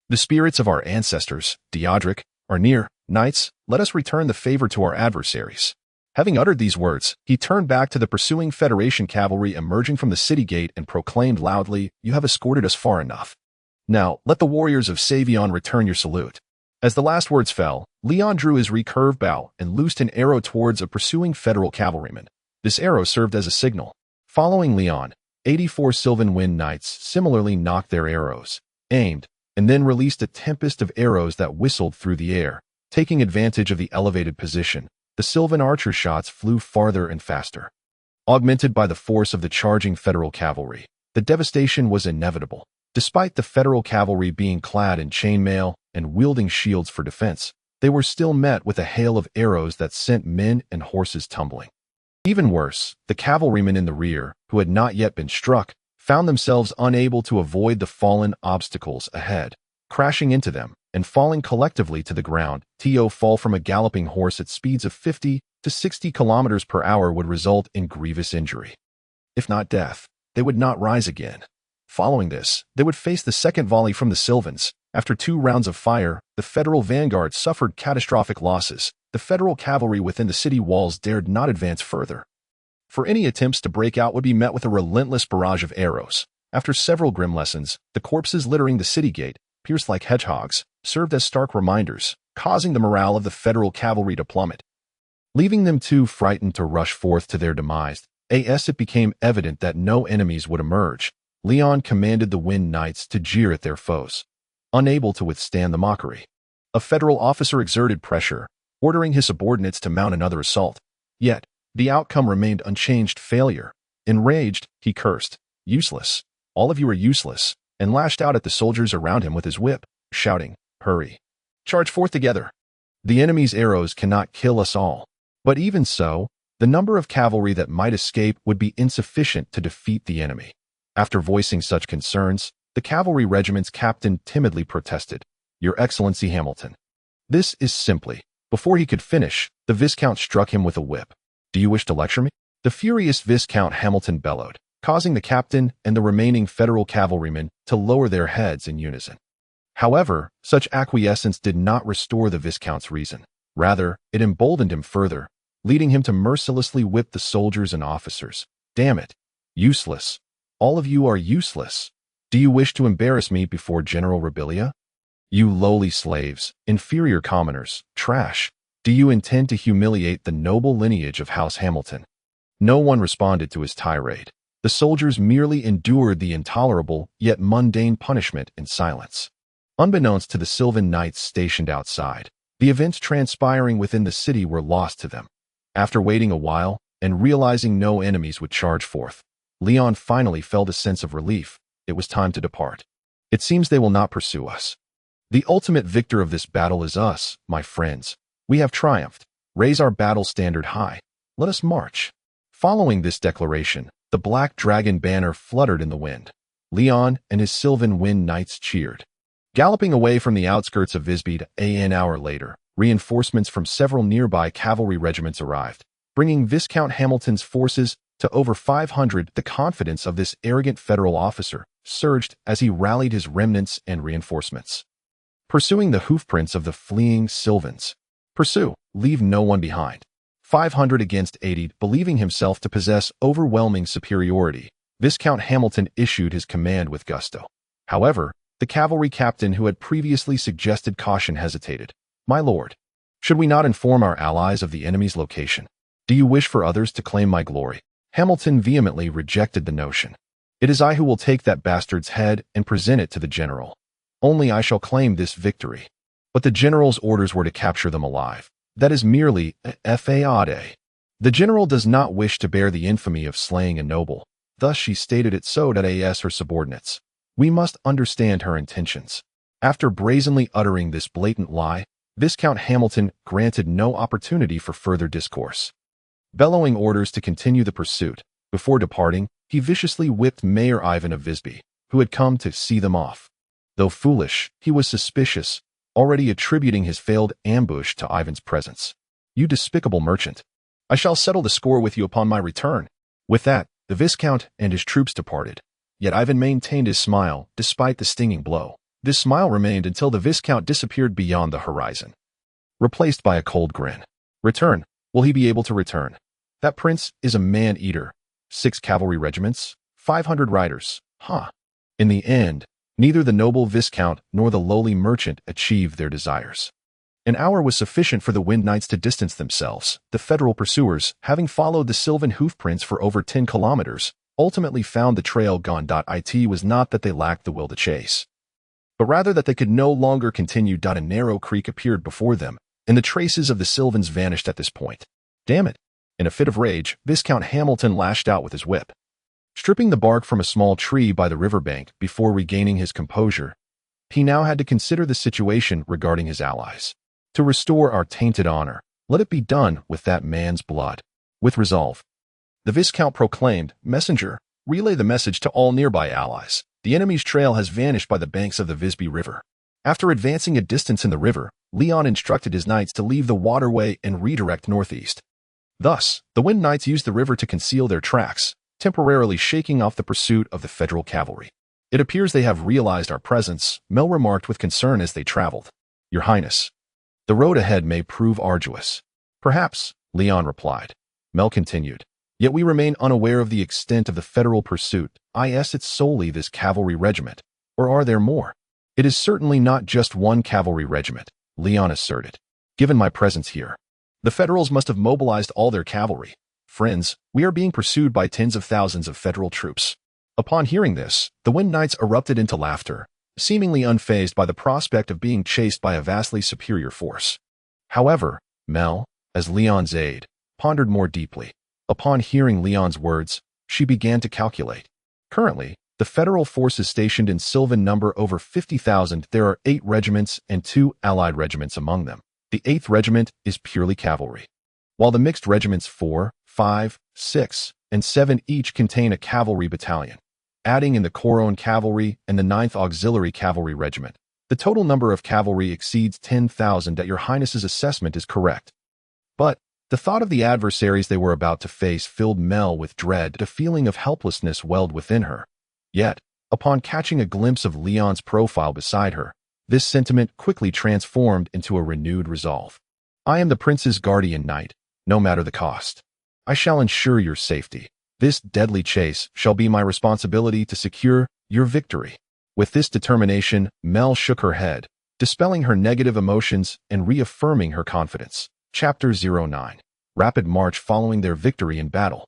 The spirits of our ancestors, Diodric, are near. Knights, let us return the favor to our adversaries." Having uttered these words, he turned back to the pursuing Federation cavalry emerging from the city gate and proclaimed loudly, "You have escorted us far enough. Now, let the warriors of Savion return your salute." As the last words fell, Leon drew his recurved bow and loosed an arrow towards a pursuing Federal cavalryman. This arrow served as a signal. Following Leon, 84 Sylvan Wind Knights similarly knocked their arrows, aimed, and then released a tempest of arrows that whistled through the air. Taking advantage of the elevated position, the Sylvan archer shots flew farther and faster. Augmented by the force of the charging Federal cavalry, the devastation was inevitable. Despite the Federal cavalry being clad in chainmail and wielding shields for defense, they were still met with a hail of arrows that sent men and horses tumbling. Even worse, the cavalrymen in the rear, who had not yet been struck, found themselves unable to avoid the fallen obstacles ahead, crashing into them and falling collectively to the ground. To fall from a galloping horse at speeds of 50 to 60 kilometers per hour would result in grievous injury. If not death, they would not rise again. Following this, they would face the second volley from the Sylvans. After 2 rounds of fire, the Federal vanguard suffered catastrophic losses. The Federal cavalry within the city walls dared not advance further, for any attempts to break out would be met with a relentless barrage of arrows. After several grim lessons, the corpses littering the city gate, pierced like hedgehogs, served as stark reminders. causing the morale of the federal cavalry to plummet. Leaving them too frightened to rush forth to their demise, as it became evident that no enemies would emerge, Leon commanded the Wind Knights to jeer at their foes. Unable to withstand the mockery, a federal officer exerted pressure, ordering his subordinates to mount another assault. Yet, the outcome remained unchanged: failure. Enraged, he cursed, "Useless. All of you are useless," and lashed out at the soldiers around him with his whip, shouting, "Hurry! Charge forth together! The enemy's arrows cannot kill us all." But even so, the number of cavalry that might escape would be insufficient to defeat the enemy. After voicing such concerns, the cavalry regiment's captain timidly protested, "Your Excellency Hamilton." This is simply. Before he could finish, the Viscount struck him with a whip. "Do you wish to lecture me?" The furious Viscount Hamilton bellowed, causing the captain and the remaining federal cavalrymen to lower their heads in unison. However, such acquiescence did not restore the Viscount's reason. Rather, it emboldened him further, leading him to mercilessly whip the soldiers and officers. "Damn it! Useless! All of you are useless! Do you wish to embarrass me before General Rebillia? You lowly slaves, inferior commoners, trash! Do you intend to humiliate the noble lineage of House Hamilton?" No one responded to his tirade. The soldiers merely endured the intolerable yet mundane punishment in silence. Unbeknownst to the Sylvan Knights stationed outside, the events transpiring within the city were lost to them. After waiting a while, and realizing no enemies would charge forth, Leon finally felt a sense of relief. It was time to depart. "It seems they will not pursue us. The ultimate victor of this battle is us, my friends. We have triumphed. Raise our battle standard high. Let us march." Following this declaration, the black dragon banner fluttered in the wind. Leon and his Sylvan Wind Knights cheered. Galloping away from the outskirts of Visby, an hour later, reinforcements from several nearby cavalry regiments arrived, bringing Viscount Hamilton's forces to over 500. The confidence of this arrogant federal officer surged as he rallied his remnants and reinforcements. Pursuing the hoofprints of the fleeing Sylvans. Pursue, leave no one behind. 500 against 80, believing himself to possess overwhelming superiority, Viscount Hamilton issued his command with gusto. However, the cavalry captain who had previously suggested caution hesitated. "My lord, should we not inform our allies of the enemy's location? Do you wish for others to claim my glory?" Hamilton vehemently rejected the notion. "It is I who will take that bastard's head and present it to the general. Only I shall claim this victory." But the general's orders were to capture them alive. That is merely a faade. The general does not wish to bear the infamy of slaying a noble. Thus she stated it so as her subordinates. We must understand her intentions. After brazenly uttering this blatant lie, Viscount Hamilton granted no opportunity for further discourse. Bellowing orders to continue the pursuit, before departing, he viciously whipped Mayor Ivan of Visby, who had come to see them off. Though foolish, he was suspicious, already attributing his failed ambush to Ivan's presence. "You despicable merchant! I shall settle the score with you upon my return." With that, the Viscount and his troops departed. Yet Ivan maintained his smile, despite the stinging blow. This smile remained until the Viscount disappeared beyond the horizon, replaced by a cold grin. "Return? Will he be able to return? That prince is a man-eater. 6 cavalry regiments, 500 riders. Huh." In the end, neither the noble Viscount nor the lowly merchant achieved their desires. An hour was sufficient for the Wind Knights to distance themselves. The federal pursuers, having followed the Sylvan hoofprints for over 10 kilometers, ultimately found the trail gone. It was not that they lacked the will to chase, but rather that they could no longer continue. A narrow creek appeared before them, and the traces of the Sylvans vanished at this point. "Damn it!" In a fit of rage, Viscount Hamilton lashed out with his whip, stripping the bark from a small tree by the riverbank. Before regaining his composure, he now had to consider the situation regarding his allies. "To restore our tainted honor, let it be done with that man's blood." With resolve, the Viscount proclaimed, "Messenger, relay the message to all nearby allies. The enemy's trail has vanished by the banks of the Visby River." After advancing a distance in the river, Leon instructed his knights to leave the waterway and redirect northeast. Thus, the Wind Knights used the river to conceal their tracks, temporarily shaking off the pursuit of the federal cavalry. "It appears they have realized our presence," Mel remarked with concern as they traveled. "Your Highness, the road ahead may prove arduous." "Perhaps," Leon replied. Mel continued, "Yet we remain unaware of the extent of the federal pursuit. It's solely this cavalry regiment, or are there more? It is certainly not just one cavalry regiment. Leon asserted. Given my presence here, the Federals must have mobilized all their cavalry. Friends, we are being pursued by tens of thousands of Federal troops. Upon hearing this, the Wind Knights erupted into laughter, seemingly unfazed by the prospect of being chased by a vastly superior force. However, Mel, as Leon's aide, pondered more deeply. Upon hearing Leon's words, she began to calculate. Currently, the Federal forces stationed in Sylvan number over 50,000. There are 8 regiments and 2 allied regiments among them. The 8th regiment is purely cavalry, while the mixed regiments 4, 5, 6, and 7 each contain a cavalry battalion. Adding in the Coron Cavalry and the 9th Auxiliary Cavalry Regiment, the total number of cavalry exceeds 10,000. That Your Highness's assessment is correct. But the thought of the adversaries they were about to face filled Mel with dread. A feeling of helplessness welled within her. Yet, upon catching a glimpse of Leon's profile beside her, this sentiment quickly transformed into a renewed resolve. I am the Prince's guardian knight, no matter the cost. I shall ensure your safety. This deadly chase shall be my responsibility to secure your victory. With this determination, Mel shook her head, dispelling her negative emotions and reaffirming her confidence. Chapter 09. Rapid March following their victory in battle.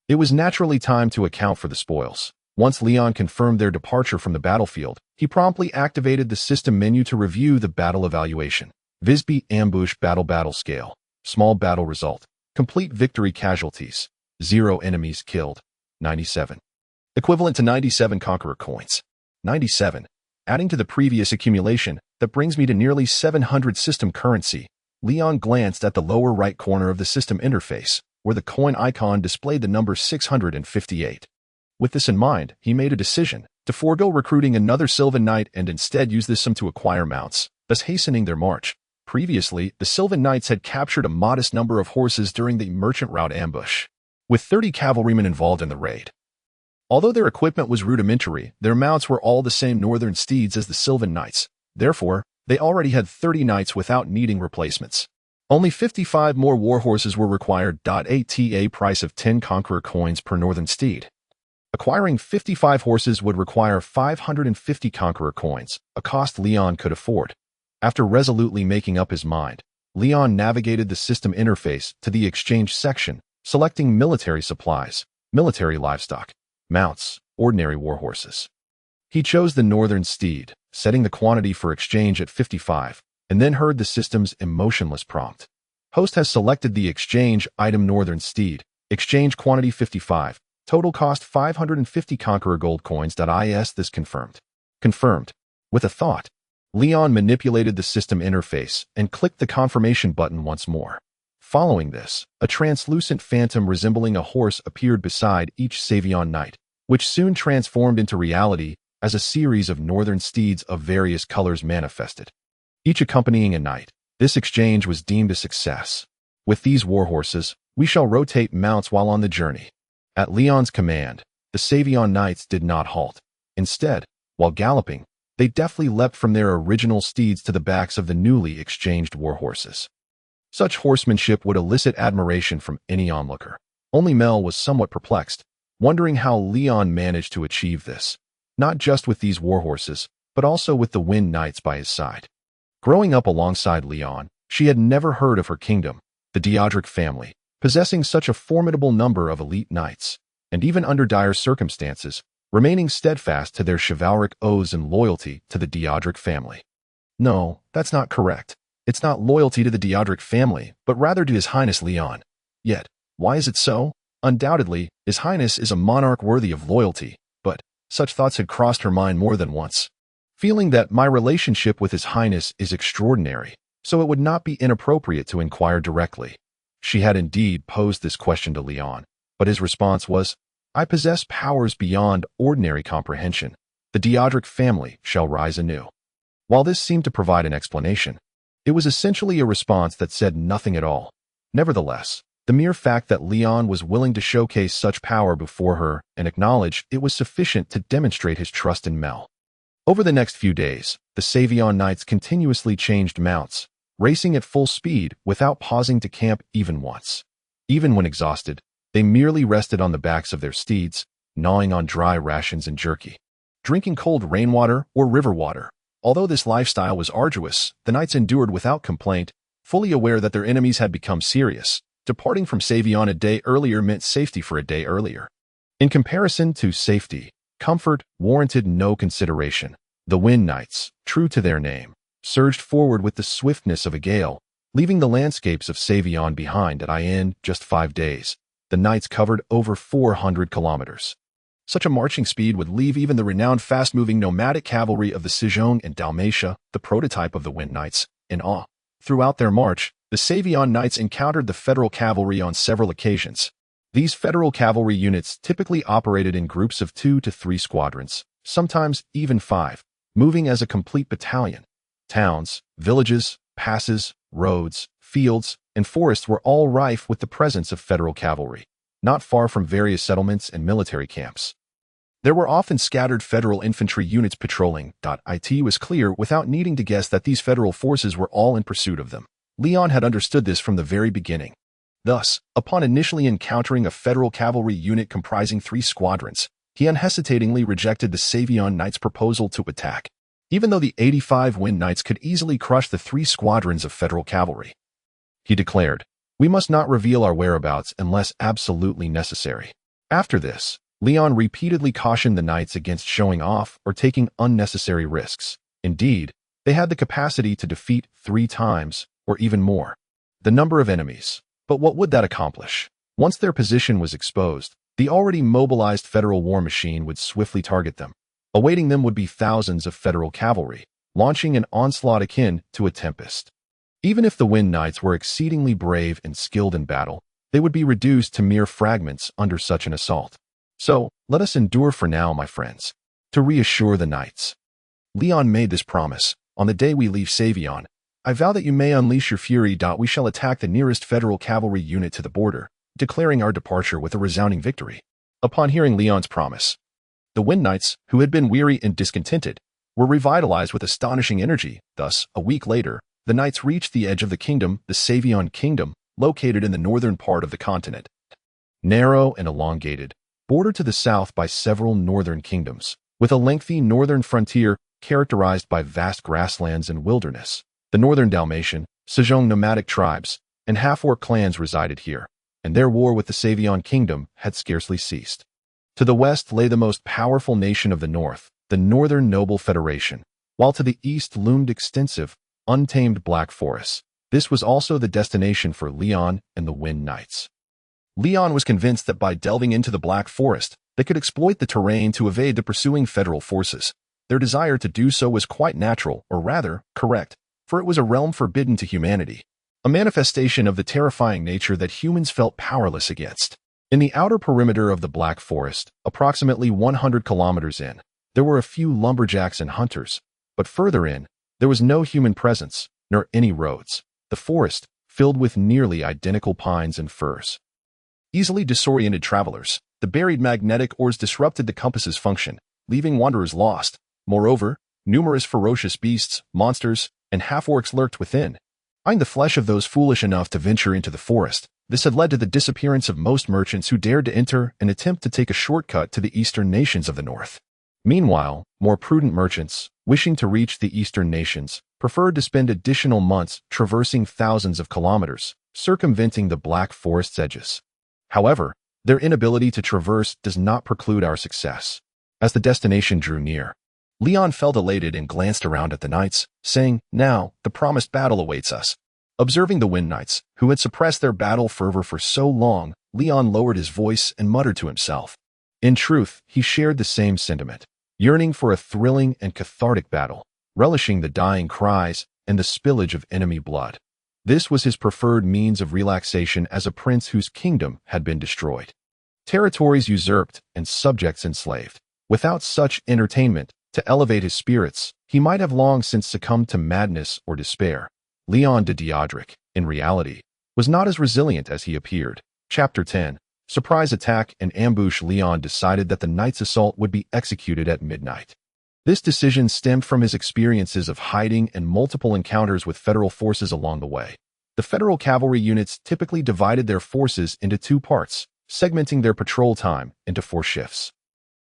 It was naturally time to account for the spoils. Once Leon confirmed their departure from the battlefield, he promptly activated the system menu to review the battle evaluation. Visby ambush battle scale. Small battle result. Complete victory casualties. 0 enemies killed. 97. Equivalent to 97 conqueror coins. 97. Adding to the previous accumulation, that brings me to nearly 700 system currency. Leon glanced at the lower right corner of the system interface, where the coin icon displayed the number 658. With this in mind, he made a decision to forego recruiting another Sylvan Knight and instead use this sum to acquire mounts, thus hastening their march. Previously, the Sylvan Knights had captured a modest number of horses during the merchant route ambush, with 30 cavalrymen involved in the raid. Although their equipment was rudimentary, their mounts were all the same northern steeds as the Sylvan Knights. Therefore, they already had 30 knights without needing replacements. Only 55 more war horses were required. ATA price of 10 conqueror coins per northern steed. Acquiring 55 horses would require 550 conqueror coins, a cost Leon could afford. After resolutely making up his mind, Leon navigated the system interface to the exchange section, selecting military supplies, military livestock, mounts, ordinary war horses. He chose the northern steed, setting the quantity for exchange at 55, and then heard the system's emotionless prompt. Host has selected the exchange item northern steed, exchange quantity 55, total cost 550 conqueror gold coins. Is this confirmed? Confirmed. With a thought, Leon manipulated the system interface and clicked the confirmation button once more. Following this, a translucent phantom resembling a horse appeared beside each Savion Knight, which soon transformed into reality as a series of northern steeds of various colors manifested, each accompanying a knight. This exchange was deemed a success. With these war horses, we shall rotate mounts while on the journey. At Leon's command, the Savion Knights did not halt. Instead, while galloping, they deftly leapt from their original steeds to the backs of the newly exchanged war horses. Such horsemanship would elicit admiration from any onlooker. Only Mel was somewhat perplexed, wondering how Leon managed to achieve this, not just with these war horses, but also with the Wind Knights by his side. Growing up alongside Leon, she had never heard of her kingdom, the Deodric family, possessing such a formidable number of elite knights, and even under dire circumstances, remaining steadfast to their chivalric oaths and loyalty to the Deodric family. No, that's not correct. It's not loyalty to the Deodric family, but rather to His Highness Leon. Yet, why is it so? Undoubtedly, His Highness is a monarch worthy of loyalty, but such thoughts had crossed her mind more than once. Feeling that my relationship with His Highness is extraordinary, so it would not be inappropriate to inquire directly. She had indeed posed this question to Leon, but his response was, I possess powers beyond ordinary comprehension. The Deodric family shall rise anew. While this seemed to provide an explanation, it was essentially a response that said nothing at all. Nevertheless, the mere fact that Leon was willing to showcase such power before her and acknowledge it was sufficient to demonstrate his trust in Mel. Over the next few days, the Savion Knights continuously changed mounts, racing at full speed without pausing to camp even once. Even when exhausted, they merely rested on the backs of their steeds, gnawing on dry rations and jerky, drinking cold rainwater or river water, Although this lifestyle was arduous, the knights endured without complaint, fully aware that their enemies had become serious. Departing from Savion a day earlier meant safety for a day earlier. In comparison to safety, comfort warranted no consideration. The Wind Knights, true to their name, surged forward with the swiftness of a gale, leaving the landscapes of Savion behind in just 5 days. The knights covered over 400 kilometers. Such a marching speed would leave even the renowned fast-moving nomadic cavalry of the Sejong and Dalmatia, the prototype of the Wind Knights, in awe. Throughout their march, the Savion Knights encountered the federal cavalry on several occasions. These federal cavalry units typically operated in groups of 2 to 3 squadrons, sometimes even 5, moving as a complete battalion. Towns, villages, passes, roads, fields, and forests were all rife with the presence of federal cavalry, not far from various settlements and military camps. There were often scattered federal infantry units patrolling. It was clear without needing to guess that these federal forces were all in pursuit of them. Leon had understood this from the very beginning. Thus, upon initially encountering a federal cavalry unit comprising 3 squadrons, he unhesitatingly rejected the Savion Knights' proposal to attack, even though the 85 Wind Knights could easily crush the 3 squadrons of federal cavalry. He declared, "We must not reveal our whereabouts unless absolutely necessary." After this, Leon repeatedly cautioned the knights against showing off or taking unnecessary risks. Indeed, they had the capacity to defeat 3 times, or even more, the number of enemies. But what would that accomplish? Once their position was exposed, the already mobilized federal war machine would swiftly target them. Awaiting them would be thousands of federal cavalry, launching an onslaught akin to a tempest. Even if the Wind Knights were exceedingly brave and skilled in battle, they would be reduced to mere fragments under such an assault. So, let us endure for now, my friends. To reassure the knights, Leon made this promise: "On the day we leave Savion, I vow that you may unleash your fury. We shall attack the nearest federal cavalry unit to the border, declaring our departure with a resounding victory." Upon hearing Leon's promise, the Wind Knights, who had been weary and discontented, were revitalized with astonishing energy. Thus, a week later, the knights reached the edge of the kingdom, the Savion Kingdom, located in the northern part of the continent. Narrow and elongated, bordered to the south by several northern kingdoms, with a lengthy northern frontier characterized by vast grasslands and wilderness. The northern Dalmatian, Sejong nomadic tribes, and half-orc clans resided here, and their war with the Savion Kingdom had scarcely ceased. To the west lay the most powerful nation of the north, the Northern Noble Federation, while to the east loomed extensive, untamed black forests. This was also the destination for Leon and the Wind Knights. Leon was convinced that by delving into the Black Forest, they could exploit the terrain to evade the pursuing federal forces. Their desire to do so was quite natural, or rather, correct, for it was a realm forbidden to humanity, a manifestation of the terrifying nature that humans felt powerless against. In the outer perimeter of the Black Forest, approximately 100 kilometers in, there were a few lumberjacks and hunters, but further in, there was no human presence, nor any roads. The forest, filled with nearly identical pines and firs. Easily disoriented travelers, the buried magnetic ores disrupted the compass's function, leaving wanderers lost. Moreover, numerous ferocious beasts, monsters, and half-orcs lurked within, eyeing the flesh of those foolish enough to venture into the forest. This had led to the disappearance of most merchants who dared to enter and attempt to take a shortcut to the eastern nations of the north. Meanwhile, more prudent merchants, wishing to reach the eastern nations, preferred to spend additional months traversing thousands of kilometers, circumventing the Black Forest's edges. However, their inability to traverse does not preclude our success. As the destination drew near, Leon felt elated and glanced around at the knights, saying, "Now, the promised battle awaits us." Observing the Wind Knights, who had suppressed their battle fervor for so long, Leon lowered his voice and muttered to himself. In truth, he shared the same sentiment, yearning for a thrilling and cathartic battle, relishing the dying cries and the spillage of enemy blood. This was his preferred means of relaxation as a prince whose kingdom had been destroyed, territories usurped, and subjects enslaved. Without such entertainment to elevate his spirits, he might have long since succumbed to madness or despair. Leon de Diodric, in reality, was not as resilient as he appeared. Chapter 10. Surprise attack and ambush. Leon decided that the knight's assault would be executed at midnight. This decision stemmed from his experiences of hiding and multiple encounters with federal forces along the way. The federal cavalry units typically divided their forces into 2 parts, segmenting their patrol time into 4 shifts.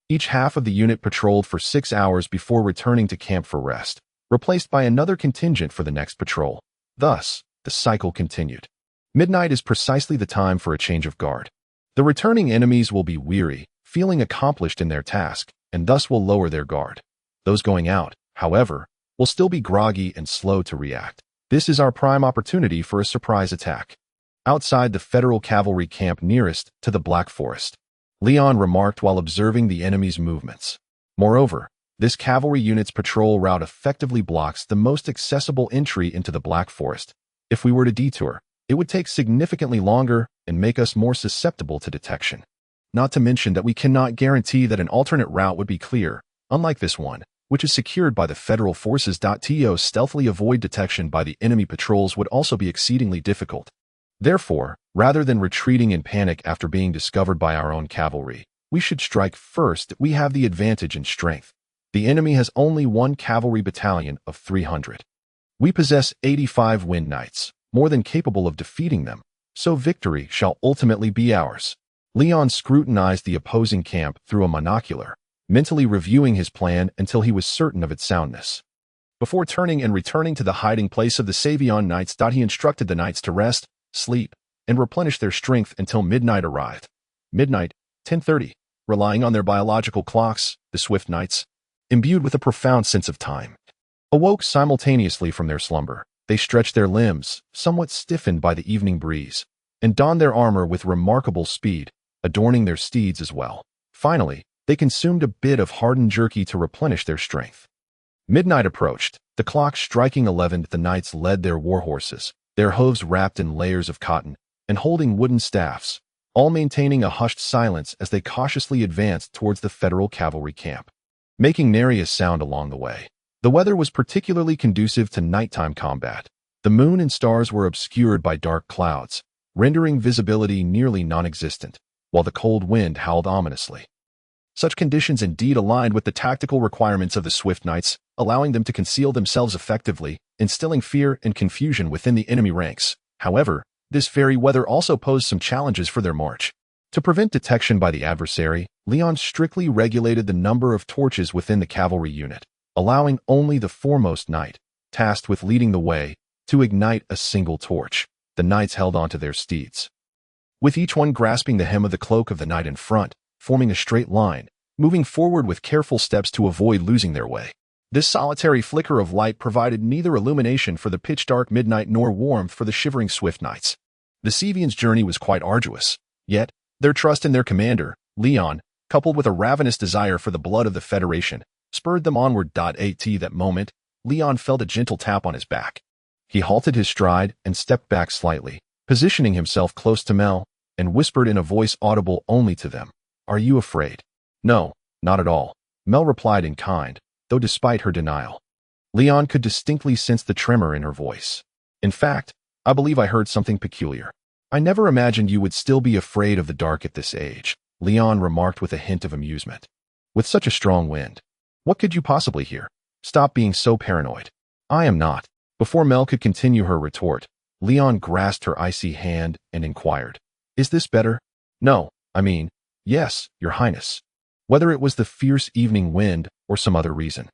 Each half of the unit patrolled for 6 hours before returning to camp for rest. replaced by another contingent for the next patrol. Thus, the cycle continued. Midnight is precisely the time for a change of guard. The returning enemies will be weary, feeling accomplished in their task, and thus will lower their guard. Those going out, however, will still be groggy and slow to react. This is our prime opportunity for a surprise attack. Outside the Federal cavalry camp nearest to the Black Forest, Leon remarked while observing the enemy's movements. Moreover, this cavalry unit's patrol route effectively blocks the most accessible entry into the Black Forest. If we were to detour, it would take significantly longer and make us more susceptible to detection. Not to mention that we cannot guarantee that an alternate route would be clear, unlike this one, which is secured by the Federal forces. To stealthily avoid detection by the enemy patrols would also be exceedingly difficult. Therefore, rather than retreating in panic after being discovered by our own cavalry, we should strike first. We have the advantage in strength. The enemy has only one cavalry battalion of 300. We possess 85 wind knights, more than capable of defeating them, so victory shall ultimately be ours. Leon scrutinized the opposing camp through a monocular, mentally reviewing his plan until he was certain of its soundness. Before turning and returning to the hiding place of the Savion Knights, he instructed the knights to rest, sleep, and replenish their strength until midnight arrived. Midnight, 10:30, relying on their biological clocks, the Swift Knights, imbued with a profound sense of time, awoke simultaneously from their slumber. They stretched their limbs, somewhat stiffened by the evening breeze, and donned their armor with remarkable speed, adorning their steeds as well. Finally, they consumed a bit of hardened jerky to replenish their strength. Midnight approached, the clock striking 11. The knights led their war horses, their hooves wrapped in layers of cotton, and holding wooden staffs, all maintaining a hushed silence as they cautiously advanced towards the Federal cavalry camp, making nary a sound along the way. The weather was particularly conducive to nighttime combat. The moon and stars were obscured by dark clouds, rendering visibility nearly non-existent, while the cold wind howled ominously. Such conditions indeed aligned with the tactical requirements of the Swift Knights, allowing them to conceal themselves effectively, instilling fear and confusion within the enemy ranks. However, this very weather also posed some challenges for their march. To prevent detection by the adversary, Leon strictly regulated the number of torches within the cavalry unit, allowing only the foremost knight, tasked with leading the way, to ignite a single torch. The knights held onto their steeds, with each one grasping the hem of the cloak of the knight in front, forming a straight line, moving forward with careful steps to avoid losing their way. This solitary flicker of light provided neither illumination for the pitch-dark midnight nor warmth for the shivering Swift Knights. The Sevians' journey was quite arduous, yet their trust in their commander, Leon, coupled with a ravenous desire for the blood of the Federation, spurred them onward. At that moment, Leon felt a gentle tap on his back. He halted his stride and stepped back slightly, positioning himself close to Mel, and whispered in a voice audible only to them, "Are you afraid?" "No, not at all," Mel replied in kind, though despite her denial, Leon could distinctly sense the tremor in her voice. "In fact, I believe I heard something peculiar." "I never imagined you would still be afraid of the dark at this age," Leon remarked with a hint of amusement. "With such a strong wind, what could you possibly hear? Stop being so paranoid." "I am not." Before Mel could continue her retort, Leon grasped her icy hand and inquired, "Is this better?" "No, I mean, yes, Your Highness." Whether it was the fierce evening wind or some other reason,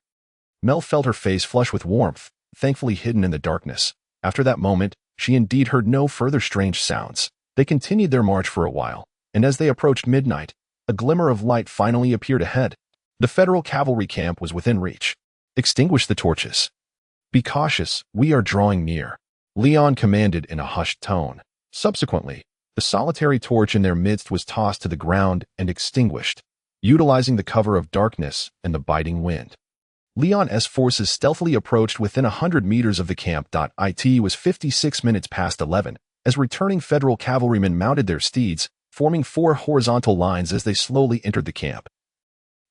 Mel felt her face flush with warmth, thankfully hidden in the darkness. After that moment, she indeed heard no further strange sounds. They continued their march for a while, and as they approached midnight, a glimmer of light finally appeared ahead. The Federal cavalry camp was within reach. "Extinguish the torches. Be cautious, we are drawing near," Leon commanded in a hushed tone. Subsequently, the solitary torch in their midst was tossed to the ground and extinguished, utilizing the cover of darkness and the biting wind. Leon's forces stealthily approached within 100 meters of the camp. It was 56 minutes past 11, as returning Federal cavalrymen mounted their steeds, forming 4 horizontal lines as they slowly entered the camp,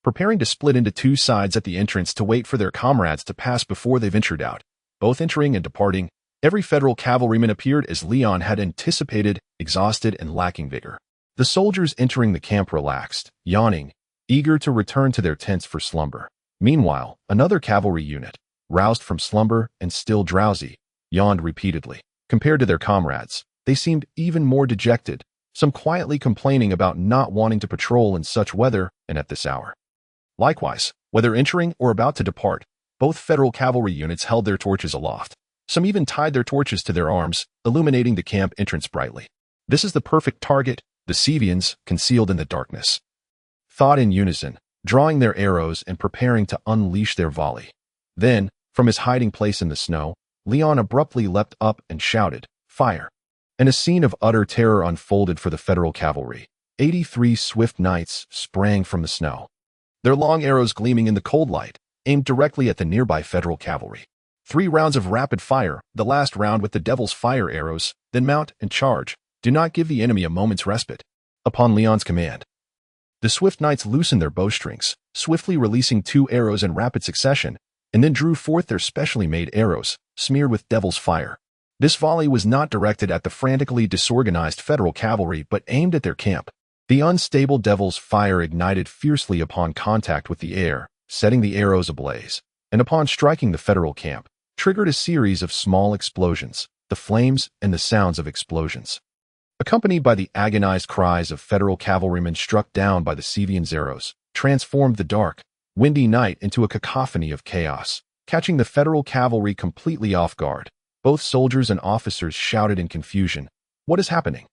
preparing to split into 2 sides at the entrance to wait for their comrades to pass before they ventured out. Both entering and departing, every Federal cavalryman appeared as Leon had anticipated, exhausted and lacking vigor. The soldiers entering the camp relaxed, yawning, eager to return to their tents for slumber. Meanwhile, another cavalry unit, roused from slumber and still drowsy, yawned repeatedly. Compared to their comrades, they seemed even more dejected, some quietly complaining about not wanting to patrol in such weather and at this hour. Likewise, whether entering or about to depart, Both federal cavalry units held their torches aloft. Some even tied their torches to their arms, illuminating the camp entrance brightly. This is the perfect target, the Sevians, concealed in the darkness, thought in unison, drawing their arrows and preparing to unleash their volley. Then, from his hiding place in the snow, Leon abruptly leapt up and shouted, "Fire!" And a scene of utter terror unfolded for the federal cavalry. 83 swift knights sprang from the snow, their long arrows gleaming in the cold light, aimed directly at the nearby federal cavalry. 3 rounds of rapid fire, the last round with the devil's fire arrows, then mount and charge. Do not give the enemy a moment's respite. Upon Leon's command, the swift knights loosened their bowstrings, swiftly releasing 2 arrows in rapid succession, and then drew forth their specially made arrows, smeared with devil's fire. This volley was not directed at the frantically disorganized federal cavalry but aimed at their camp. The unstable devil's fire ignited fiercely upon contact with the air, setting the arrows ablaze, and upon striking the federal camp, triggered a series of small explosions, the flames and the sounds of explosions, accompanied by the agonized cries of federal cavalrymen struck down by the Sevians' arrows, transformed the dark, windy night into a cacophony of chaos, catching the federal cavalry completely off guard. Both soldiers and officers shouted in confusion, "What is happening?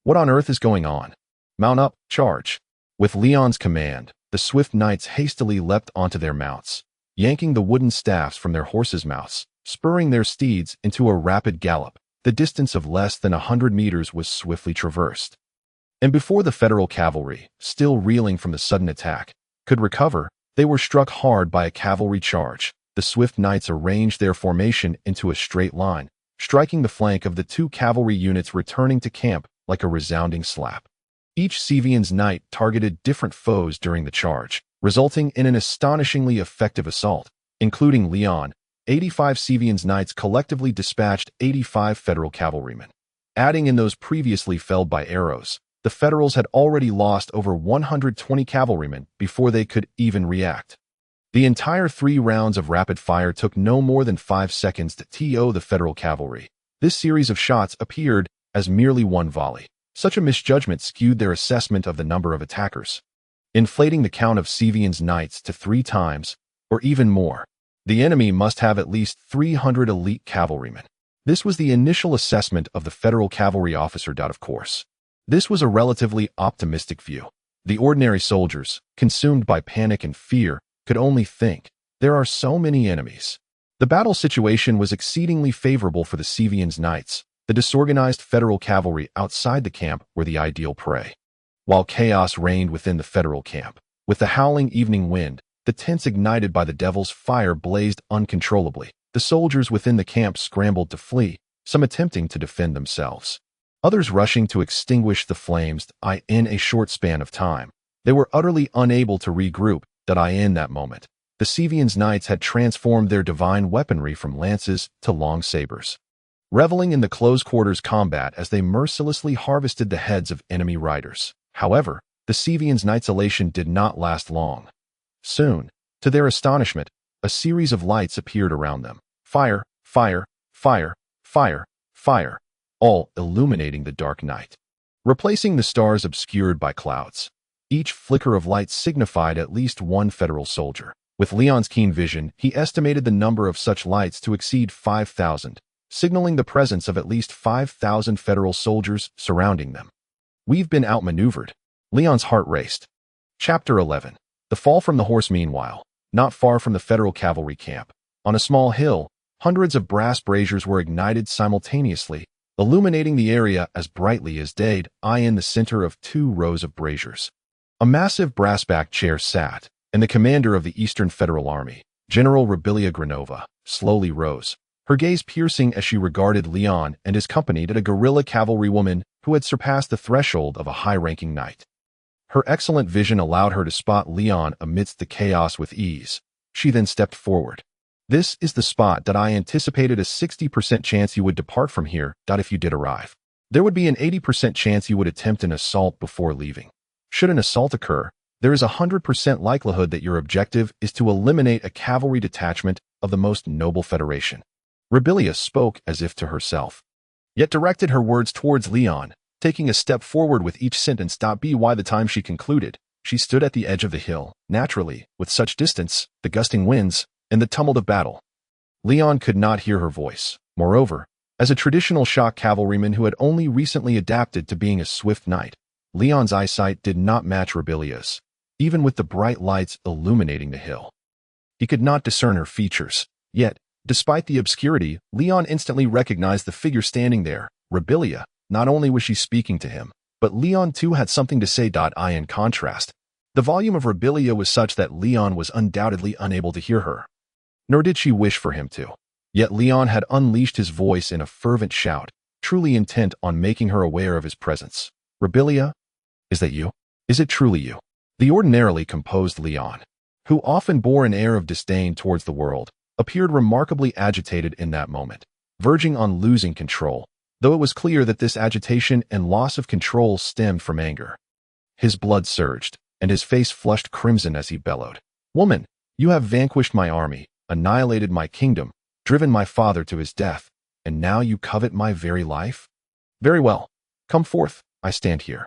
What on earth is going on? Mount up, charge!" With Leon's command, the swift knights hastily leapt onto their mounts, yanking the wooden staffs from their horses' mouths, spurring their steeds into a rapid gallop. The distance of less than 100 meters was swiftly traversed. And before the federal cavalry, still reeling from the sudden attack, could recover, they were struck hard by a cavalry charge. The swift knights arranged their formation into a straight line, striking the flank of the 2 cavalry units returning to camp like a resounding slap. Each Sevian's knight targeted different foes during the charge, resulting in an astonishingly effective assault. Including Leon, 85 Sevians' knights collectively dispatched 85 federal cavalrymen. Adding in those previously felled by arrows, the Federals had already lost over 120 cavalrymen before they could even react. The entire 3 rounds of rapid fire took no more than 5 seconds to TO the Federal cavalry. This series of shots appeared as merely one volley. Such a misjudgment skewed their assessment of the number of attackers, inflating the count of Sevians' knights to 3 times, or even more. The enemy must have at least 300 elite cavalrymen. This was the initial assessment of the Federal cavalry officer. Of course, this was a relatively optimistic view. The ordinary soldiers, consumed by panic and fear, could only think, there are so many enemies. The battle situation was exceedingly favorable for the Sevians' knights. The disorganized federal cavalry outside the camp were the ideal prey, while chaos reigned within the federal camp. With the howling evening wind, the tents ignited by the devil's fire blazed uncontrollably. The soldiers within the camp scrambled to flee, some attempting to defend themselves, others rushing to extinguish the flames. In a short span of time, they were utterly unable to regroup. In that moment, the Sevians' knights had transformed their divine weaponry from lances to long sabers, reveling in the close-quarters combat as they mercilessly harvested the heads of enemy riders. However, the Sevians' knights' elation did not last long. Soon, to their astonishment, a series of lights appeared around them. Fire, fire, fire, fire, fire, all illuminating the dark night, replacing the stars obscured by clouds. Each flicker of light signified at least one federal soldier. With Leon's keen vision, he estimated the number of such lights to exceed 5,000, signaling the presence of at least 5,000 federal soldiers surrounding them. We've been outmaneuvered. Leon's heart raced. Chapter 11. The fall from the horse. Meanwhile, not far from the federal cavalry camp, on a small hill, hundreds of brass braziers were ignited simultaneously, illuminating the area as brightly as day. In the center of 2 rows of braziers, a massive brass-backed chair sat, and the commander of the Eastern Federal Army, General Rebillia Granova, slowly rose, her gaze piercing as she regarded Leon and his company at a guerrilla cavalrywoman who had surpassed the threshold of a high-ranking knight. Her excellent vision allowed her to spot Leon amidst the chaos with ease. She then stepped forward. "This is the spot. I anticipated a 60% chance you would depart from here. If you did arrive, there would be an 80% chance you would attempt an assault before leaving. Should an assault occur, there is a 100% likelihood that your objective is to eliminate a cavalry detachment of the most noble federation." Rebillia spoke as if to herself, yet directed her words towards Leon, taking a step forward with each sentence. By the time she concluded, she stood at the edge of the hill. Naturally, with such distance, the gusting winds, in the tumult of battle. Leon could not hear her voice. Moreover, as a traditional shock cavalryman who had only recently adapted to being a swift knight, Leon's eyesight did not match Rebillia's, even with the bright lights illuminating the hill. He could not discern her features, yet, despite the obscurity, Leon instantly recognized the figure standing there, Rebillia. Not only was she speaking to him, but Leon too had something to say. In contrast, the volume of Rebillia was such that Leon was undoubtedly unable to hear her. Nor did she wish for him to. Yet Leon had unleashed his voice in a fervent shout, truly intent on making her aware of his presence. Rebillia, is that you? Is it truly you? The ordinarily composed Leon, who often bore an air of disdain towards the world, appeared remarkably agitated in that moment, verging on losing control, though it was clear that this agitation and loss of control stemmed from anger. His blood surged, and his face flushed crimson as he bellowed, "Woman, you have vanquished my army, annihilated my kingdom, driven my father to his death, and now you covet my very life? Very well. Come forth, I stand here.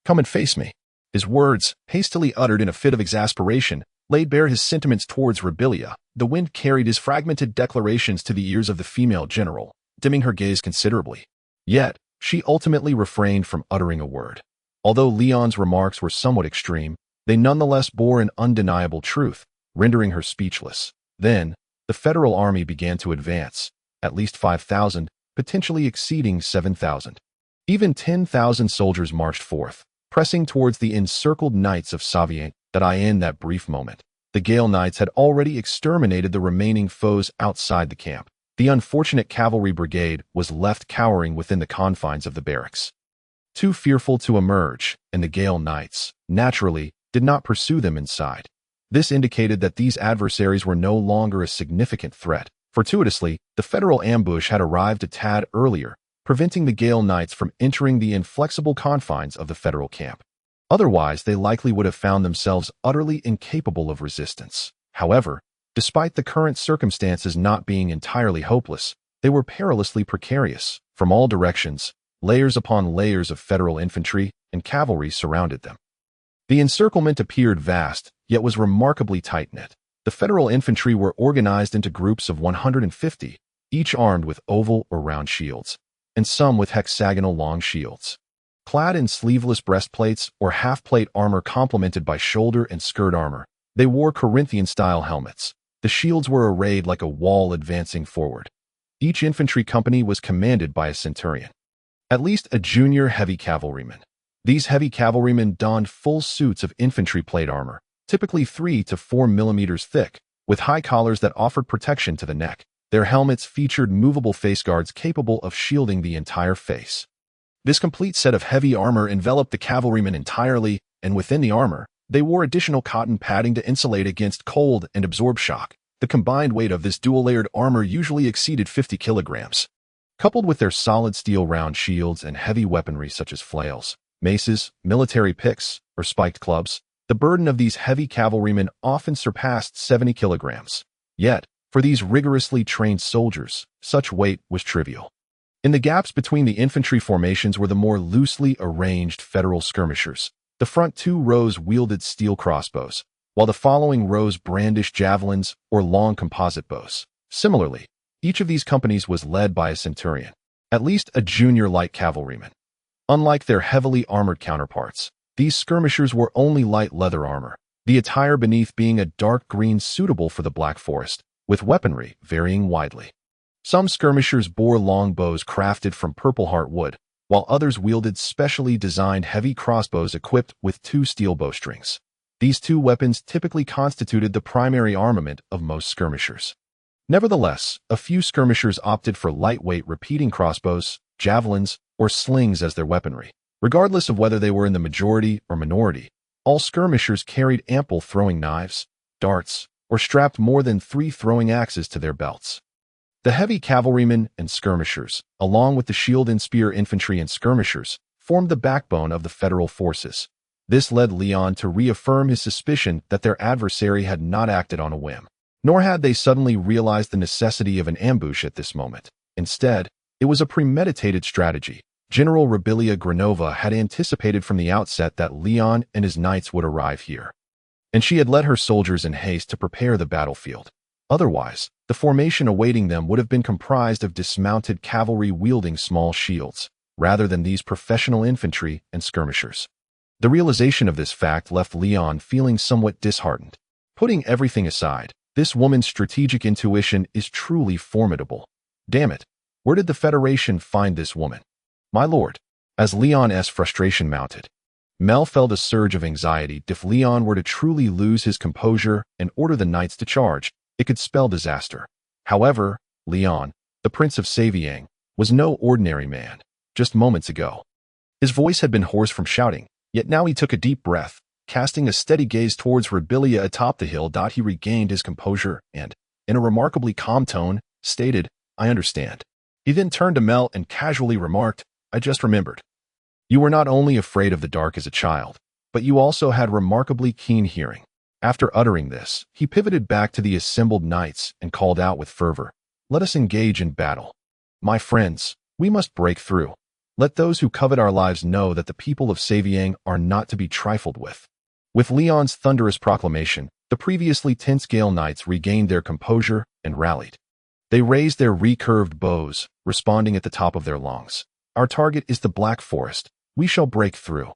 Come and face me." His words, hastily uttered in a fit of exasperation, laid bare his sentiments towards Rebillia. The wind carried his fragmented declarations to the ears of the female general, dimming her gaze considerably. Yet, she ultimately refrained from uttering a word. Although Leon's remarks were somewhat extreme, they nonetheless bore an undeniable truth, rendering her speechless. Then, the federal army began to advance, at least 5,000, potentially exceeding 7,000. Even 10,000 soldiers marched forth, pressing towards the encircled knights of Saviente. In that brief moment, the Gale Knights had already exterminated the remaining foes outside the camp. The unfortunate cavalry brigade was left cowering within the confines of the barracks, too fearful to emerge, and the Gale Knights, naturally, did not pursue them inside. This indicated that these adversaries were no longer a significant threat. Fortuitously, the federal ambush had arrived a tad earlier, preventing the Gale Knights from entering the inflexible confines of the federal camp. Otherwise, they likely would have found themselves utterly incapable of resistance. However, despite the current circumstances not being entirely hopeless, they were perilously precarious. From all directions, layers upon layers of federal infantry and cavalry surrounded them. The encirclement appeared vast, yet was remarkably tight-knit. The federal infantry were organized into groups of 150, each armed with oval or round shields, and some with hexagonal long shields. Clad in sleeveless breastplates or half-plate armor complemented by shoulder and skirt armor, they wore Corinthian-style helmets. The shields were arrayed like a wall advancing forward. Each infantry company was commanded by a centurion, at least a junior heavy cavalryman. These heavy cavalrymen donned full suits of infantry plate armor, typically 3 to 4 millimeters thick, with high collars that offered protection to the neck. Their helmets featured movable face guards capable of shielding the entire face. This complete set of heavy armor enveloped the cavalrymen entirely, and within the armor, they wore additional cotton padding to insulate against cold and absorb shock. The combined weight of this dual-layered armor usually exceeded 50 kilograms. Coupled with their solid steel round shields and heavy weaponry such as flails, maces, military picks, or spiked clubs, the burden of these heavy cavalrymen often surpassed 70 kilograms. Yet, for these rigorously trained soldiers, such weight was trivial. In the gaps between the infantry formations were the more loosely arranged federal skirmishers. The front 2 rows wielded steel crossbows, while the following rows brandished javelins or long composite bows. Similarly, each of these companies was led by a centurion, at least a junior light cavalryman. Unlike their heavily armored counterparts, these skirmishers wore only light leather armor, the attire beneath being a dark green suitable for the Black Forest, with weaponry varying widely. Some skirmishers bore long bows crafted from purple heart wood, while others wielded specially designed heavy crossbows equipped with 2 steel bowstrings. These 2 weapons typically constituted the primary armament of most skirmishers. Nevertheless, a few skirmishers opted for lightweight repeating crossbows, javelins, or slings as their weaponry. Regardless of whether they were in the majority or minority, all skirmishers carried ample throwing knives, darts, or strapped more than 3 throwing axes to their belts. The heavy cavalrymen and skirmishers, along with the shield and spear infantry and skirmishers, formed the backbone of the federal forces. This led Leon to reaffirm his suspicion that their adversary had not acted on a whim, nor had they suddenly realized the necessity of an ambush at this moment. Instead, it was a premeditated strategy. General Rebillia Granova had anticipated from the outset that Leon and his knights would arrive here, and she had led her soldiers in haste to prepare the battlefield. Otherwise, the formation awaiting them would have been comprised of dismounted cavalry wielding small shields, rather than these professional infantry and skirmishers. The realization of this fact left Leon feeling somewhat disheartened. Putting everything aside, this woman's strategic intuition is truly formidable. Damn it, where did the Federation find this woman? My lord. As Leon's frustration mounted, Mel felt a surge of anxiety. If Leon were to truly lose his composure and order the knights to charge, it could spell disaster. However, Leon, the Prince of Saviang, was no ordinary man. Just moments ago, his voice had been hoarse from shouting, yet now he took a deep breath, casting a steady gaze towards Rebillia atop the hill. He regained his composure and, in a remarkably calm tone, stated, "I understand." He then turned to Mel and casually remarked, "I just remembered. You were not only afraid of the dark as a child, but you also had remarkably keen hearing." After uttering this, he pivoted back to the assembled knights and called out with fervor, "Let us engage in battle. My friends, we must break through. Let those who covet our lives know that the people of Saviang are not to be trifled with." With Leon's thunderous proclamation, the previously tense Gale Knights regained their composure and rallied. They raised their recurved bows, responding at the top of their lungs. "Our target is the Black Forest. We shall break through."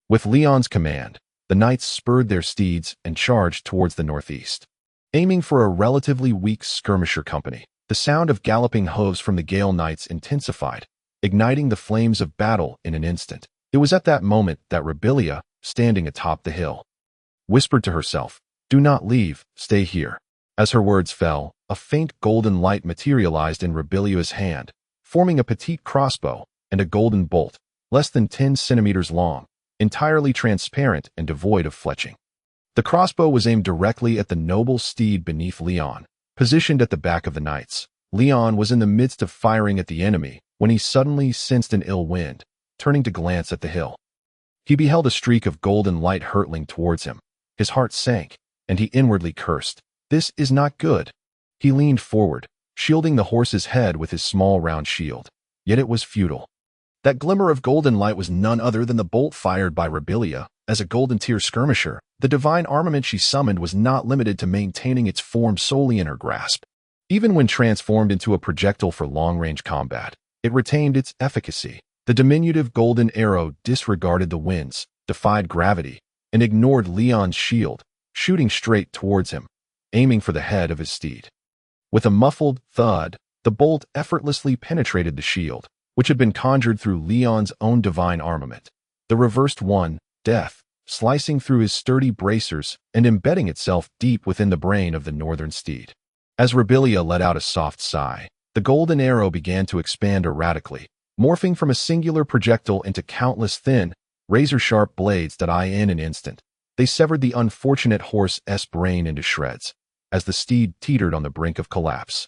With Leon's command, the knights spurred their steeds and charged towards the northeast. Aiming for a relatively weak skirmisher company, the sound of galloping hooves from the Gale Knights intensified, igniting the flames of battle in an instant. It was at that moment that Rebillia, standing atop the hill, whispered to herself, "Do not leave, stay here." As her words fell, a faint golden light materialized in Rebillia's hand, forming a petite crossbow and a golden bolt, less than 10 centimeters long, entirely transparent and devoid of fletching. The crossbow was aimed directly at the noble steed beneath Leon, positioned at the back of the knights. Leon was in the midst of firing at the enemy when he suddenly sensed an ill wind. Turning to glance at the hill, he beheld a streak of golden light hurtling towards him. His heart sank, and he inwardly cursed. "This is not good." He leaned forward, shielding the horse's head with his small round shield. Yet it was futile. That glimmer of golden light was none other than the bolt fired by Rebillia. As a golden tier skirmisher, the divine armament she summoned was not limited to maintaining its form solely in her grasp. Even when transformed into a projectile for long-range combat, it retained its efficacy. The diminutive golden arrow disregarded the winds, defied gravity, and ignored Leon's shield, shooting straight towards him, aiming for the head of his steed. With a muffled thud, the bolt effortlessly penetrated the shield, which had been conjured through Leon's own divine armament. The reversed one, death, slicing through his sturdy bracers and embedding itself deep within the brain of the northern steed. As Rebillia let out a soft sigh, the golden arrow began to expand erratically, morphing from a singular projectile into countless thin, razor-sharp blades that in an instant. They severed the unfortunate horse's brain into shreds, as the steed teetered on the brink of collapse.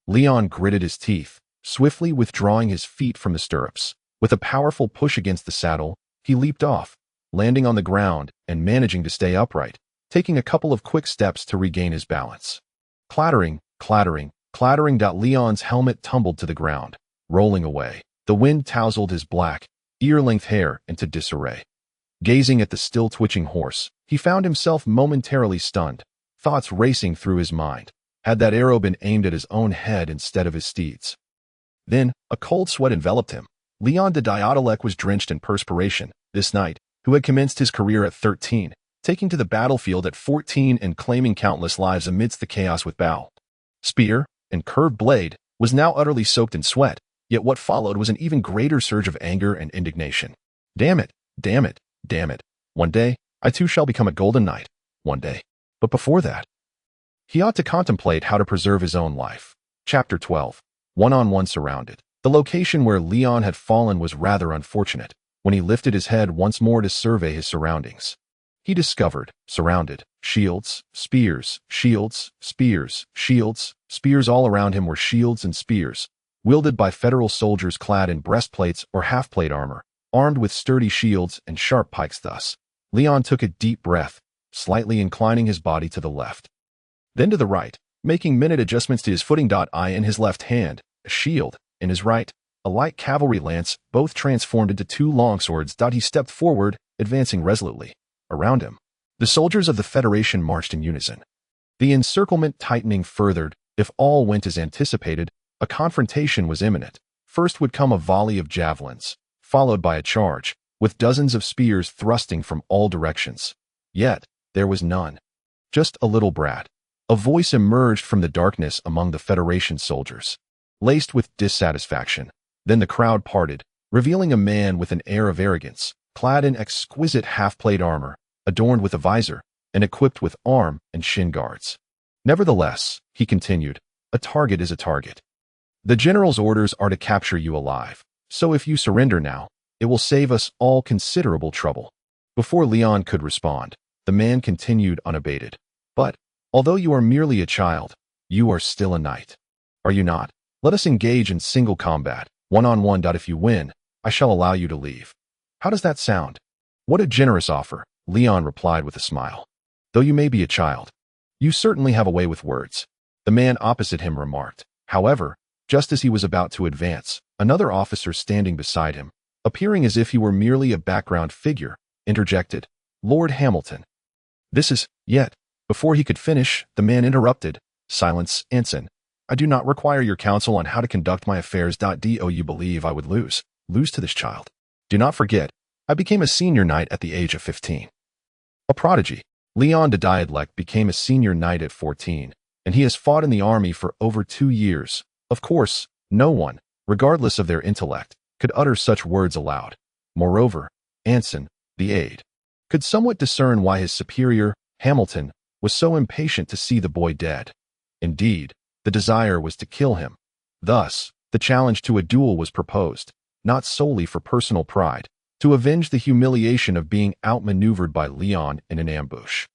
Leon gritted his teeth, swiftly withdrawing his feet from the stirrups. With a powerful push against the saddle, he leaped off, landing on the ground and managing to stay upright, taking a couple of quick steps to regain his balance. Clattering, clattering, clattering. Leon's helmet tumbled to the ground, rolling away. The wind tousled his black, ear-length hair into disarray. Gazing at the still-twitching horse, he found himself momentarily stunned, thoughts racing through his mind. Had that arrow been aimed at his own head instead of his steed's? Then, a cold sweat enveloped him. Leon de Diadoleg was drenched in perspiration. This knight, who had commenced his career at 13, taking to the battlefield at 14 and claiming countless lives amidst the chaos with bow, spear, and curved blade, was now utterly soaked in sweat. Yet what followed was an even greater surge of anger and indignation. Damn it, damn it, damn it. One day, I too shall become a golden knight. One day. But before that, he ought to contemplate how to preserve his own life. Chapter 12. One-on-one surrounded. The location where Leon had fallen was rather unfortunate. When he lifted his head once more to survey his surroundings, he discovered, surrounded, shields, spears, shields, spears, shields, spears. All around him were shields and spears, wielded by federal soldiers clad in breastplates or half-plate armor, armed with sturdy shields and sharp pikes. Thus, Leon took a deep breath, slightly inclining his body to the left, then to the right, making minute adjustments to his footing. In his left hand, a shield, in his right, a light cavalry lance, both transformed into 2 longswords. He stepped forward, advancing resolutely. Around him, the soldiers of the Federation marched in unison. The encirclement tightening furthered. If all went as anticipated, a confrontation was imminent. First would come a volley of javelins, followed by a charge, with dozens of spears thrusting from all directions. Yet, there was none. Just a little brat. A voice emerged from the darkness among the Federation soldiers, laced with dissatisfaction. Then the crowd parted, revealing a man with an air of arrogance, clad in exquisite half-plate armor, adorned with a visor, and equipped with arm and shin guards. Nevertheless, he continued, a target is a target. The general's orders are to capture you alive, so if you surrender now, it will save us all considerable trouble. Before Leon could respond, the man continued unabated. But, although you are merely a child, you are still a knight. Are you not? Let us engage in single combat, one-on-one. If you win, I shall allow you to leave. How does that sound? What a generous offer, Leon replied with a smile. Though you may be a child, you certainly have a way with words. The man opposite him remarked. However, just as he was about to advance, another officer standing beside him, appearing as if he were merely a background figure, interjected, Lord Hamilton. This is, yet, before he could finish, the man interrupted, Silence, ensign. I do not require your counsel on how to conduct my affairs. Do you believe I would lose to this child? Do not forget, I became a senior knight at the age of 15. A prodigy. Leon de Diadlec became a senior knight at 14, and he has fought in the army for over 2 years. Of course, no one, regardless of their intellect, could utter such words aloud. Moreover, Anson, the aide, could somewhat discern why his superior, Hamilton, was so impatient to see the boy dead. Indeed, the desire was to kill him. Thus, the challenge to a duel was proposed, not solely for personal pride, to avenge the humiliation of being outmaneuvered by Leon in an ambush,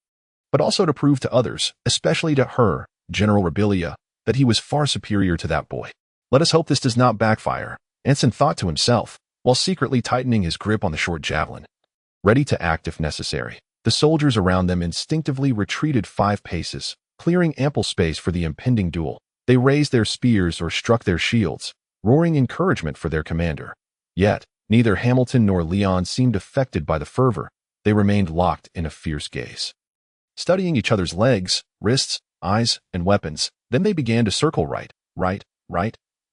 but also to prove to others, especially to her, General Rebillia, that he was far superior to that boy. Let us hope this does not backfire, Anson thought to himself, while secretly tightening his grip on the short javelin. Ready to act if necessary, the soldiers around them instinctively retreated 5 paces, clearing ample space for the impending duel. They raised their spears or struck their shields, roaring encouragement for their commander. Yet, neither Hamilton nor Leon seemed affected by the fervor. They remained locked in a fierce gaze, studying each other's legs, wrists, eyes, and weapons. Then they began to circle right.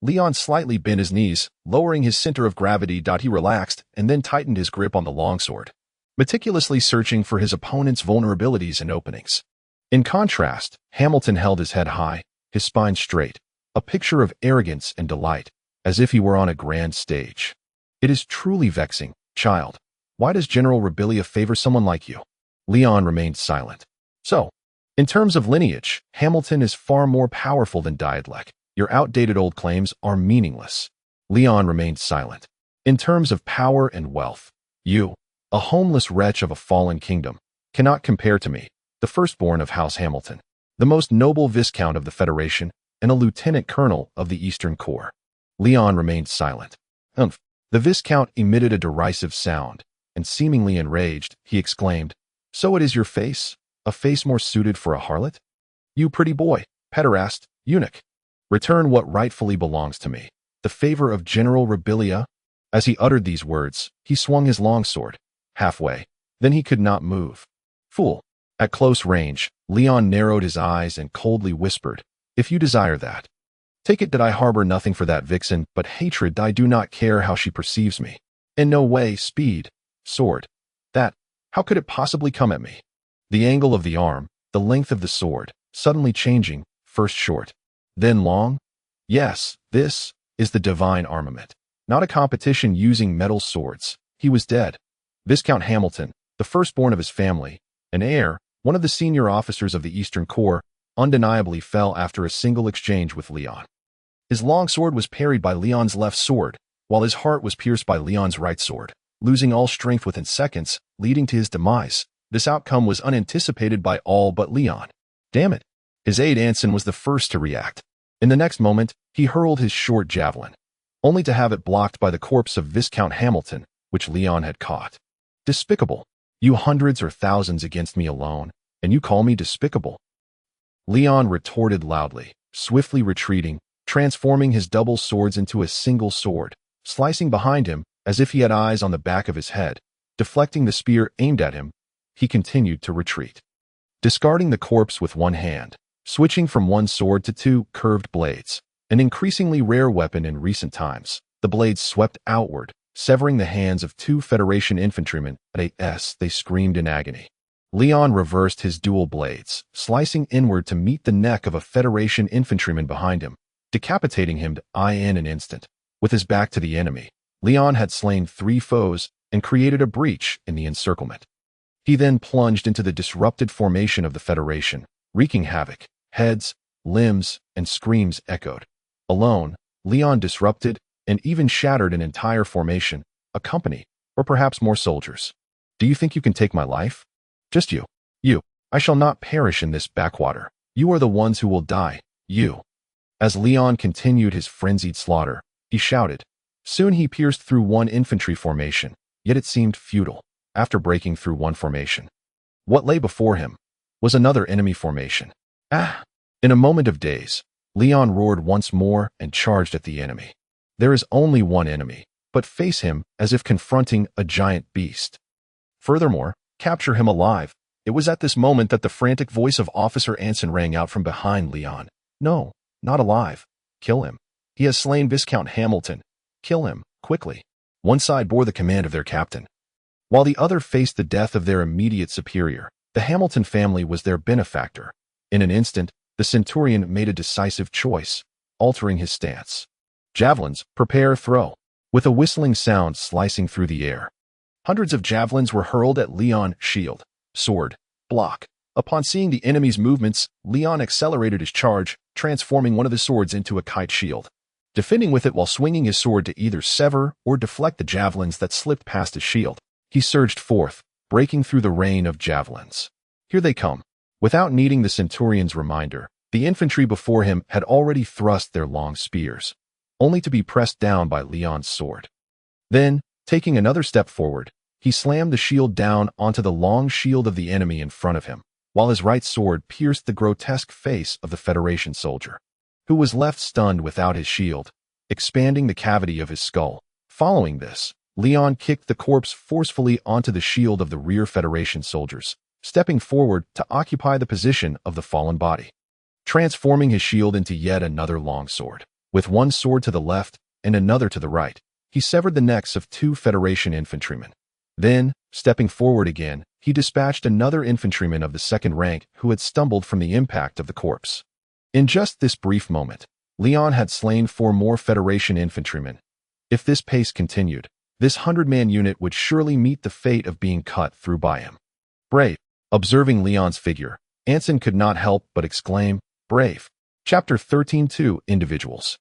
Leon slightly bent his knees, lowering his center of gravity. He relaxed and then tightened his grip on the longsword, meticulously searching for his opponent's vulnerabilities and openings. In contrast, Hamilton held his head high, his spine straight, a picture of arrogance and delight, as if he were on a grand stage. It is truly vexing, child. Why does General Rebillia favor someone like you? Leon remained silent. So, in terms of lineage, Hamilton is far more powerful than Diadlec. Your outdated old claims are meaningless. Leon remained silent. In terms of power and wealth, you, a homeless wretch of a fallen kingdom, cannot compare to me, the firstborn of House Hamilton, the most noble Viscount of the Federation, and a lieutenant colonel of the Eastern Corps. Leon remained silent. Umph. The Viscount emitted a derisive sound, and seemingly enraged, he exclaimed, So it is your face, a face more suited for a harlot? You pretty boy, pederast, eunuch. Return what rightfully belongs to me, the favor of General Rebillia. As he uttered these words, he swung his longsword, halfway. Then he could not move. Fool. At close range, Leon narrowed his eyes and coldly whispered, If you desire that. Take it that I harbor nothing for that vixen but hatred. I do not care how she perceives me. In no way, speed, sword. That, how could it possibly come at me? The angle of the arm, the length of the sword, suddenly changing, first short, then long? Yes, this is the divine armament. Not a competition using metal swords. He was dead. Viscount Hamilton, the firstborn of his family, an heir, one of the senior officers of the Eastern Corps, undeniably fell after a single exchange with Leon. His longsword was parried by Leon's left sword, while his heart was pierced by Leon's right sword, losing all strength within seconds, leading to his demise. This outcome was unanticipated by all but Leon. Damn it. His aide Anson was the first to react. In the next moment, he hurled his short javelin, only to have it blocked by the corpse of Viscount Hamilton, which Leon had caught. Despicable. You hundreds or thousands against me alone, and you call me despicable? Leon retorted loudly, swiftly retreating, transforming his double swords into a single sword, slicing behind him as if he had eyes on the back of his head. Deflecting the spear aimed at him, he continued to retreat. discarding the corpse with one hand, switching from one sword to two curved blades. An increasingly rare weapon in recent times, the blades swept outward, severing the hands of two Federation infantrymen. They screamed in agony. Leon reversed his dual blades, slicing inward to meet the neck of a Federation infantryman behind him, decapitating him in an instant. With his back to the enemy, Leon had slain 3 foes and created a breach in the encirclement. He then plunged into the disrupted formation of the Federation, wreaking havoc. Heads, limbs, and screams echoed. Alone, Leon disrupted and even shattered an entire formation, a company, or perhaps more soldiers. Do you think you can take my life? Just you. You. I shall not perish in this backwater. You are the ones who will die. You. As Leon continued his frenzied slaughter, he shouted. Soon he pierced through one infantry formation, yet it seemed futile. After breaking through one formation, what lay before him was another enemy formation. In a moment of daze, Leon roared once more and charged at the enemy. There is only one enemy, but face him as if confronting a giant beast. Furthermore, capture him alive. It was at this moment that the frantic voice of Officer Anson rang out from behind Leon. No, not alive. Kill him. He has slain Viscount Hamilton. Kill him, quickly. One side bore the command of their captain, while the other faced the death of their immediate superior. The Hamilton family was their benefactor. In an instant, the centurion made a decisive choice, altering his stance. Javelins, prepare, throw. With a whistling sound slicing through the air, hundreds of javelins were hurled at Leon. Shield, sword, block. Upon seeing the enemy's movements, Leon accelerated his charge, transforming one of his swords into a kite shield, defending with it while swinging his sword to either sever or deflect the javelins that slipped past his shield. He surged forth, breaking through the rain of javelins. Here they come. Without needing the centurion's reminder, the infantry before him had already thrust their long spears, only to be pressed down by Leon's sword. Then, taking another step forward, he slammed the shield down onto the long shield of the enemy in front of him, while his right sword pierced the grotesque face of the Federation soldier, who was left stunned without his shield, expanding the cavity of his skull. Following this, Leon kicked the corpse forcefully onto the shield of the rear Federation soldiers, stepping forward to occupy the position of the fallen body, transforming his shield into yet another long sword. With one sword to the left and another to the right, he severed the necks of 2 Federation infantrymen. Then, stepping forward again, he dispatched another infantryman of the 2nd rank who had stumbled from the impact of the corpse. In just this brief moment, Leon had slain 4 more Federation infantrymen. If this pace continued, this 100-man unit would surely meet the fate of being cut through by him. Brave. Observing Leon's figure, Anson could not help but exclaim, brave. Chapter 13:2 Individuals.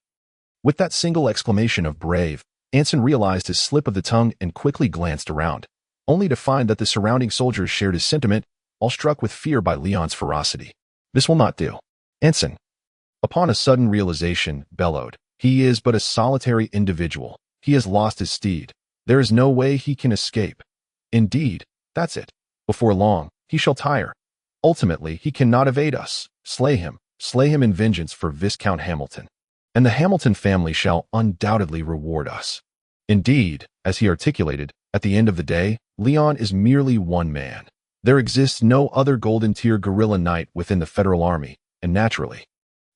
With that single exclamation of brave, Anson realized his slip of the tongue and quickly glanced around, only to find that the surrounding soldiers shared his sentiment, all struck with fear by Leon's ferocity. This will not do. Anson, upon a sudden realization, bellowed. He is but a solitary individual. He has lost his steed. There is no way he can escape. Indeed, that's it. Before long, he shall tire. Ultimately, he cannot evade us. Slay him in vengeance for Viscount Hamilton. And the Hamilton family shall undoubtedly reward us. Indeed, as he articulated, at the end of the day, Leon is merely one man. There exists no other golden-tier guerrilla knight within the Federal Army, and naturally,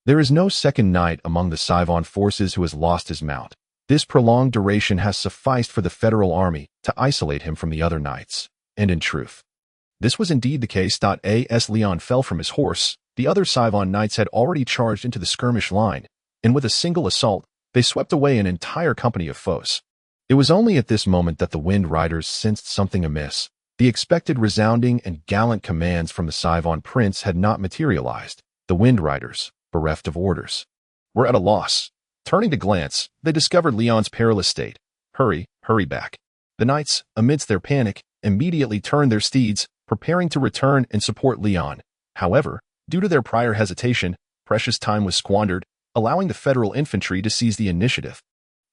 there is no second knight among the Sivon forces who has lost his mount. This prolonged duration has sufficed for the Federal Army to isolate him from the other knights. And in truth, this was indeed the case. As Leon fell from his horse, the other Sivon knights had already charged into the skirmish line, and with a single assault, they swept away an entire company of foes. It was only at this moment that the Wind Riders sensed something amiss. The expected resounding and gallant commands from the Sivon prince had not materialized. The Wind Riders, bereft of orders, were at a loss. Turning to glance, they discovered Leon's perilous state. Hurry back. The knights, amidst their panic, immediately turned their steeds, preparing to return and support Leon. However, due to their prior hesitation, precious time was squandered, allowing the Federal infantry to seize the initiative.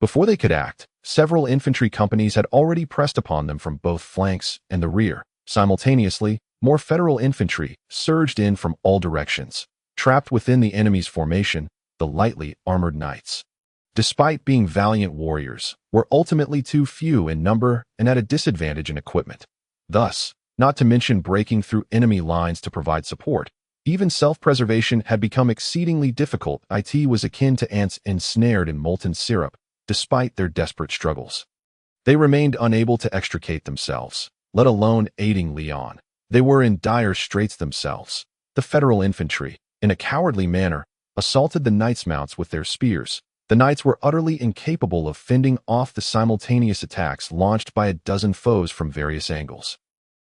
Before they could act, several infantry companies had already pressed upon them from both flanks and the rear. Simultaneously, more Federal infantry surged in from all directions. Trapped within the enemy's formation, the lightly armored knights, despite being valiant warriors, were ultimately too few in number and at a disadvantage in equipment. Thus, not to mention breaking through enemy lines to provide support. Even self-preservation had become exceedingly difficult. It was akin to ants ensnared in molten syrup, despite their desperate struggles. They remained unable to extricate themselves, let alone aiding Leon. They were in dire straits themselves. The federal infantry, in a cowardly manner, assaulted the knights' mounts with their spears. The knights were utterly incapable of fending off the simultaneous attacks launched by a dozen foes from various angles.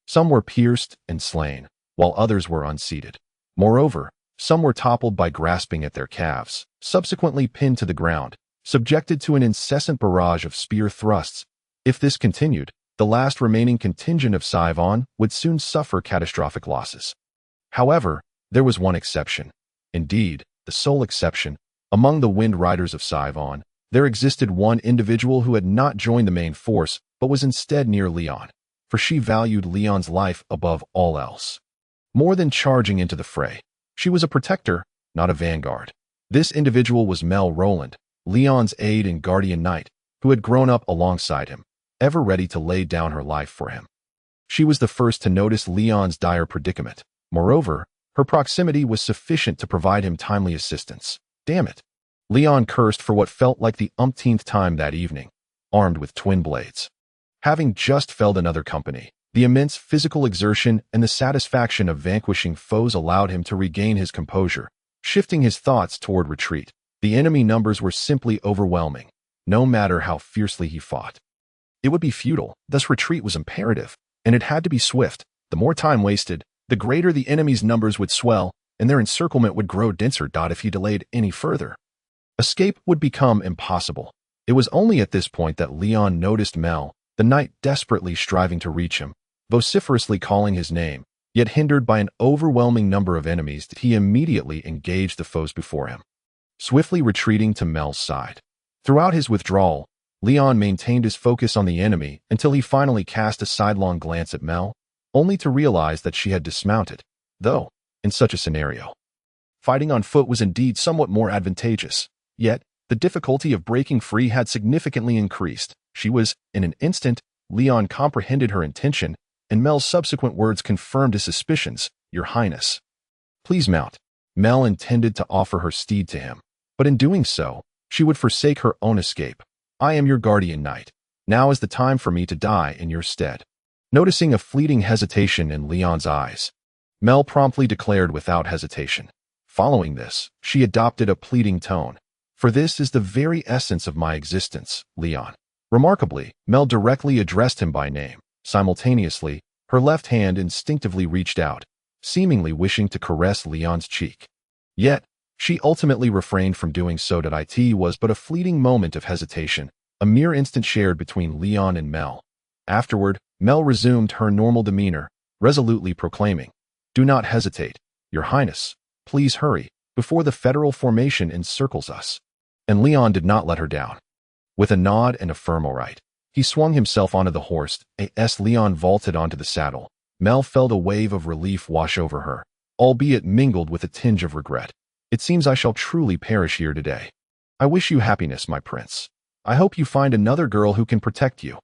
Some were pierced and slain, while others were unseated. Moreover, some were toppled by grasping at their calves, subsequently pinned to the ground, subjected to an incessant barrage of spear thrusts. If this continued, the last remaining contingent of Sivon would soon suffer catastrophic losses. However, there was one exception. Indeed, the sole exception. Among the Wind Riders of Sivon, there existed one individual who had not joined the main force, but was instead near Leon, for she valued Leon's life above all else. More than charging into the fray, she was a protector, not a vanguard. This individual was Mel Roland, Leon's aide and guardian knight, who had grown up alongside him, ever ready to lay down her life for him. She was the first to notice Leon's dire predicament. Moreover, her proximity was sufficient to provide him timely assistance. Damn it. Leon cursed for what felt like the umpteenth time that evening, armed with twin blades. Having just felled another company, the immense physical exertion and the satisfaction of vanquishing foes allowed him to regain his composure, shifting his thoughts toward retreat. The enemy numbers were simply overwhelming, no matter how fiercely he fought. It would be futile, thus retreat was imperative, and it had to be swift. The more time wasted, the greater the enemy's numbers would swell, and their encirclement would grow denser. If he delayed any further, escape would become impossible. It was only at this point that Leon noticed Mel, the knight desperately striving to reach him, vociferously calling his name, yet hindered by an overwhelming number of enemies. He immediately engaged the foes before him, swiftly retreating to Mel's side. Throughout his withdrawal, Leon maintained his focus on the enemy until he finally cast a sidelong glance at Mel, only to realize that she had dismounted, though, in such a scenario, fighting on foot was indeed somewhat more advantageous. Yet, the difficulty of breaking free had significantly increased. She was, in an instant, Leon comprehended her intention, and Mel's subsequent words confirmed his suspicions. Your Highness, please mount. Mel intended to offer her steed to him, but in doing so, she would forsake her own escape. I am your guardian knight. Now is the time for me to die in your stead. Noticing a fleeting hesitation in Leon's eyes, Mel promptly declared without hesitation. Following this, she adopted a pleading tone. For this is the very essence of my existence, Leon. Remarkably, Mel directly addressed him by name. Simultaneously, her left hand instinctively reached out, seemingly wishing to caress Leon's cheek. Yet, she ultimately refrained from doing so. It was but a fleeting moment of hesitation, a mere instant shared between Leon and Mel. Afterward, Mel resumed her normal demeanor, resolutely proclaiming, Do not hesitate, Your Highness. Please hurry, before the federal formation encircles us. And Leon did not let her down. With a nod and a firm alright, he swung himself onto the horse. As Leon vaulted onto the saddle, Mel felt a wave of relief wash over her, albeit mingled with a tinge of regret. It seems I shall truly perish here today. I wish you happiness, my prince. I hope you find another girl who can protect you.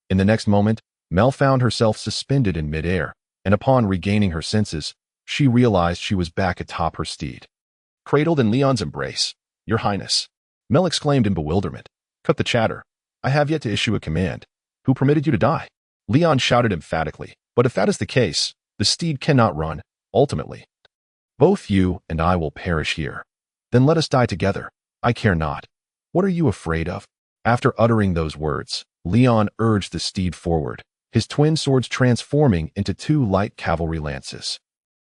In the next moment, Mel found herself suspended in midair, and upon regaining her senses, she realized she was back atop her steed. Cradled in Leon's embrace, Your Highness, Mel exclaimed in bewilderment. Cut the chatter. I have yet to issue a command. Who permitted you to die? Leon shouted emphatically. But if that is the case, the steed cannot run, ultimately. Both you and I will perish here. Then let us die together. I care not. What are you afraid of? After uttering those words, Leon urged the steed forward, his twin swords transforming into two light cavalry lances,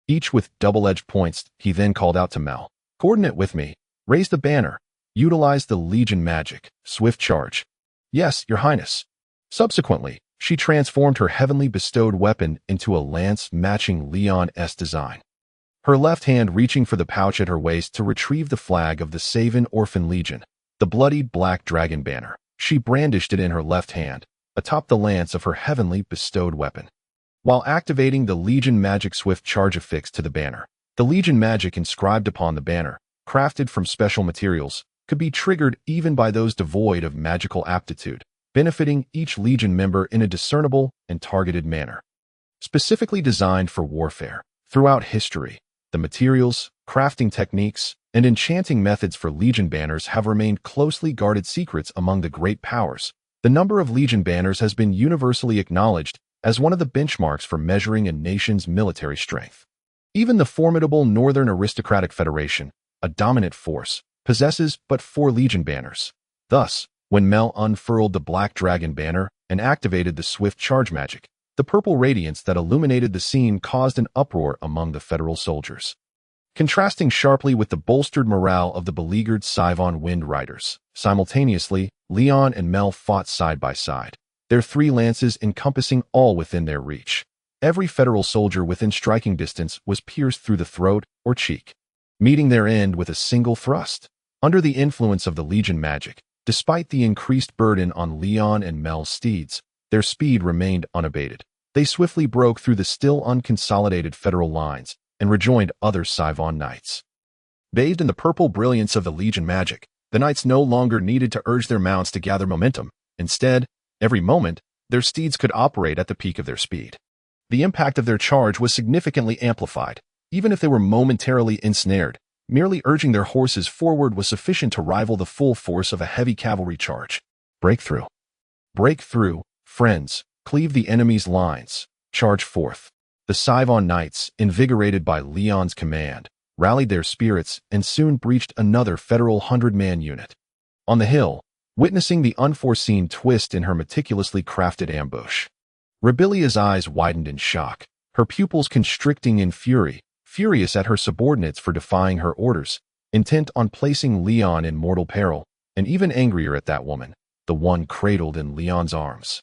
each with double-edged points. He then called out to Mel, Coordinate with me. Raise the banner. Utilize the Legion magic. Swift charge. Yes, Your Highness. Subsequently, she transformed her heavenly bestowed weapon into a lance matching Leon's design, her left hand reaching for the pouch at her waist to retrieve the flag of the Savin Orphan Legion, the bloodied black dragon banner. She brandished it in her left hand, atop the lance of her heavenly bestowed weapon. While activating the Legion magic swift charge affixed to the banner, the Legion magic inscribed upon the banner, crafted from special materials, could be triggered even by those devoid of magical aptitude, benefiting each Legion member in a discernible and targeted manner. specifically designed for warfare. Throughout history, the materials, crafting techniques, and enchanting methods for Legion banners have remained closely guarded secrets among the great powers. The number of Legion banners has been universally acknowledged as one of the benchmarks for measuring a nation's military strength. Even the formidable Northern Aristocratic Federation, a dominant force, possesses but 4 Legion banners. Thus, when Mel unfurled the Black Dragon banner and activated the swift charge magic, the purple radiance that illuminated the scene caused an uproar among the Federal soldiers. Contrasting sharply with the bolstered morale of the beleaguered Scyvon Wind Riders, simultaneously, Leon and Mel fought side by side, their 3 lances encompassing all within their reach. Every Federal soldier within striking distance was pierced through the throat or cheek, meeting their end with a single thrust. Under the influence of the Legion magic, despite the increased burden on Leon and Mel's steeds, their speed remained unabated. They swiftly broke through the still unconsolidated Federal lines and rejoined other Scyvon knights. Bathed in the purple brilliance of the Legion magic, the knights no longer needed to urge their mounts to gather momentum. Instead, every moment, their steeds could operate at the peak of their speed. The impact of their charge was significantly amplified. Even if they were momentarily ensnared, merely urging their horses forward was sufficient to rival the full force of a heavy cavalry charge. Breakthrough. Break through, friends, cleave the enemy's lines, charge forth. The Scyvon knights, invigorated by Leon's command, rallied their spirits and soon breached another Federal 100-man unit. On the hill, witnessing the unforeseen twist in her meticulously crafted ambush, Rebillia's eyes widened in shock, her pupils constricting in fury, furious at her subordinates for defying her orders, intent on placing Leon in mortal peril, and even angrier at that woman, the one cradled in Leon's arms,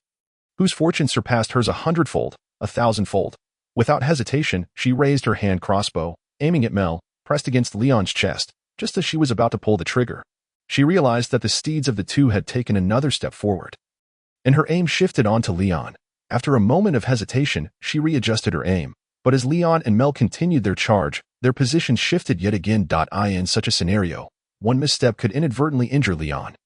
whose fortune surpassed hers 100-fold, 1,000-fold. Without hesitation, she raised her hand crossbow, aiming at Mel, pressed against Leon's chest, just as she was about to pull the trigger. She realized that the steeds of the two had taken another step forward, and her aim shifted onto Leon. After a moment of hesitation, she readjusted her aim, but as Leon and Mel continued their charge, their positions shifted yet again. In such a scenario, one misstep could inadvertently injure Leon.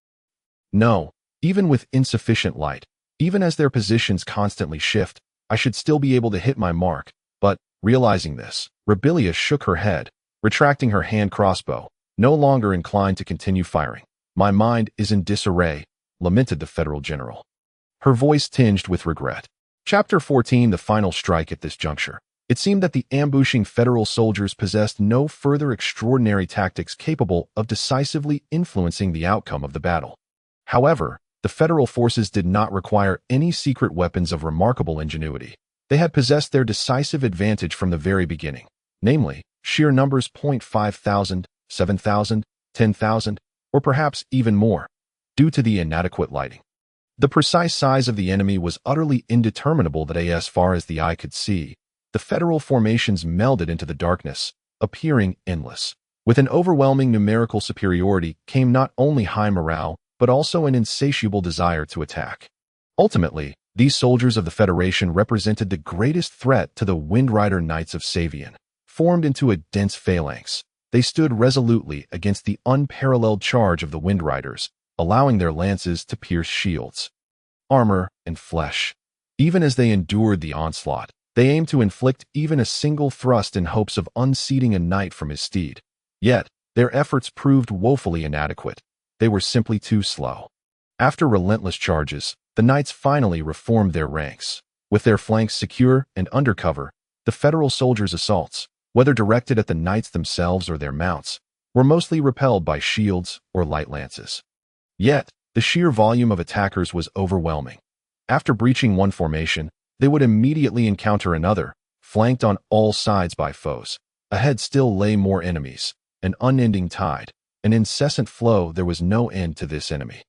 No, even with insufficient light, even as their positions constantly shift, I should still be able to hit my mark. But, realizing this, Rebillia shook her head, retracting her hand crossbow, no longer inclined to continue firing. My mind is in disarray, lamented the Federal general, her voice tinged with regret. Chapter 14. The final strike. At this juncture, it seemed that the ambushing Federal soldiers possessed no further extraordinary tactics capable of decisively influencing the outcome of the battle. However, the Federal forces did not require any secret weapons of remarkable ingenuity. They had possessed their decisive advantage from the very beginning, namely, sheer numbers. 5,000, 7,000, 10,000, or perhaps even more, due to the inadequate lighting. The precise size of the enemy was utterly indeterminable as far as the eye could see. The Federal formations melded into the darkness, appearing endless. With an overwhelming numerical superiority came not only high morale, but also an insatiable desire to attack. Ultimately, these soldiers of the Federation represented the greatest threat to the Windrider Knights of Savion. Formed into a dense phalanx, they stood resolutely against the unparalleled charge of the Windriders, allowing their lances to pierce shields, armor, and flesh. Even as they endured the onslaught, they aimed to inflict even a single thrust in hopes of unseating a knight from his steed. Yet, their efforts proved woefully inadequate. They were simply too slow. After relentless charges, the knights finally reformed their ranks. With their flanks secure and under cover, the Federal soldiers' assaults, whether directed at the knights themselves or their mounts, were mostly repelled by shields or light lances. Yet, the sheer volume of attackers was overwhelming. After breaching one formation, they would immediately encounter another, flanked on all sides by foes. Ahead still lay more enemies, an unending tide, an incessant flow. There was no end to this enemy,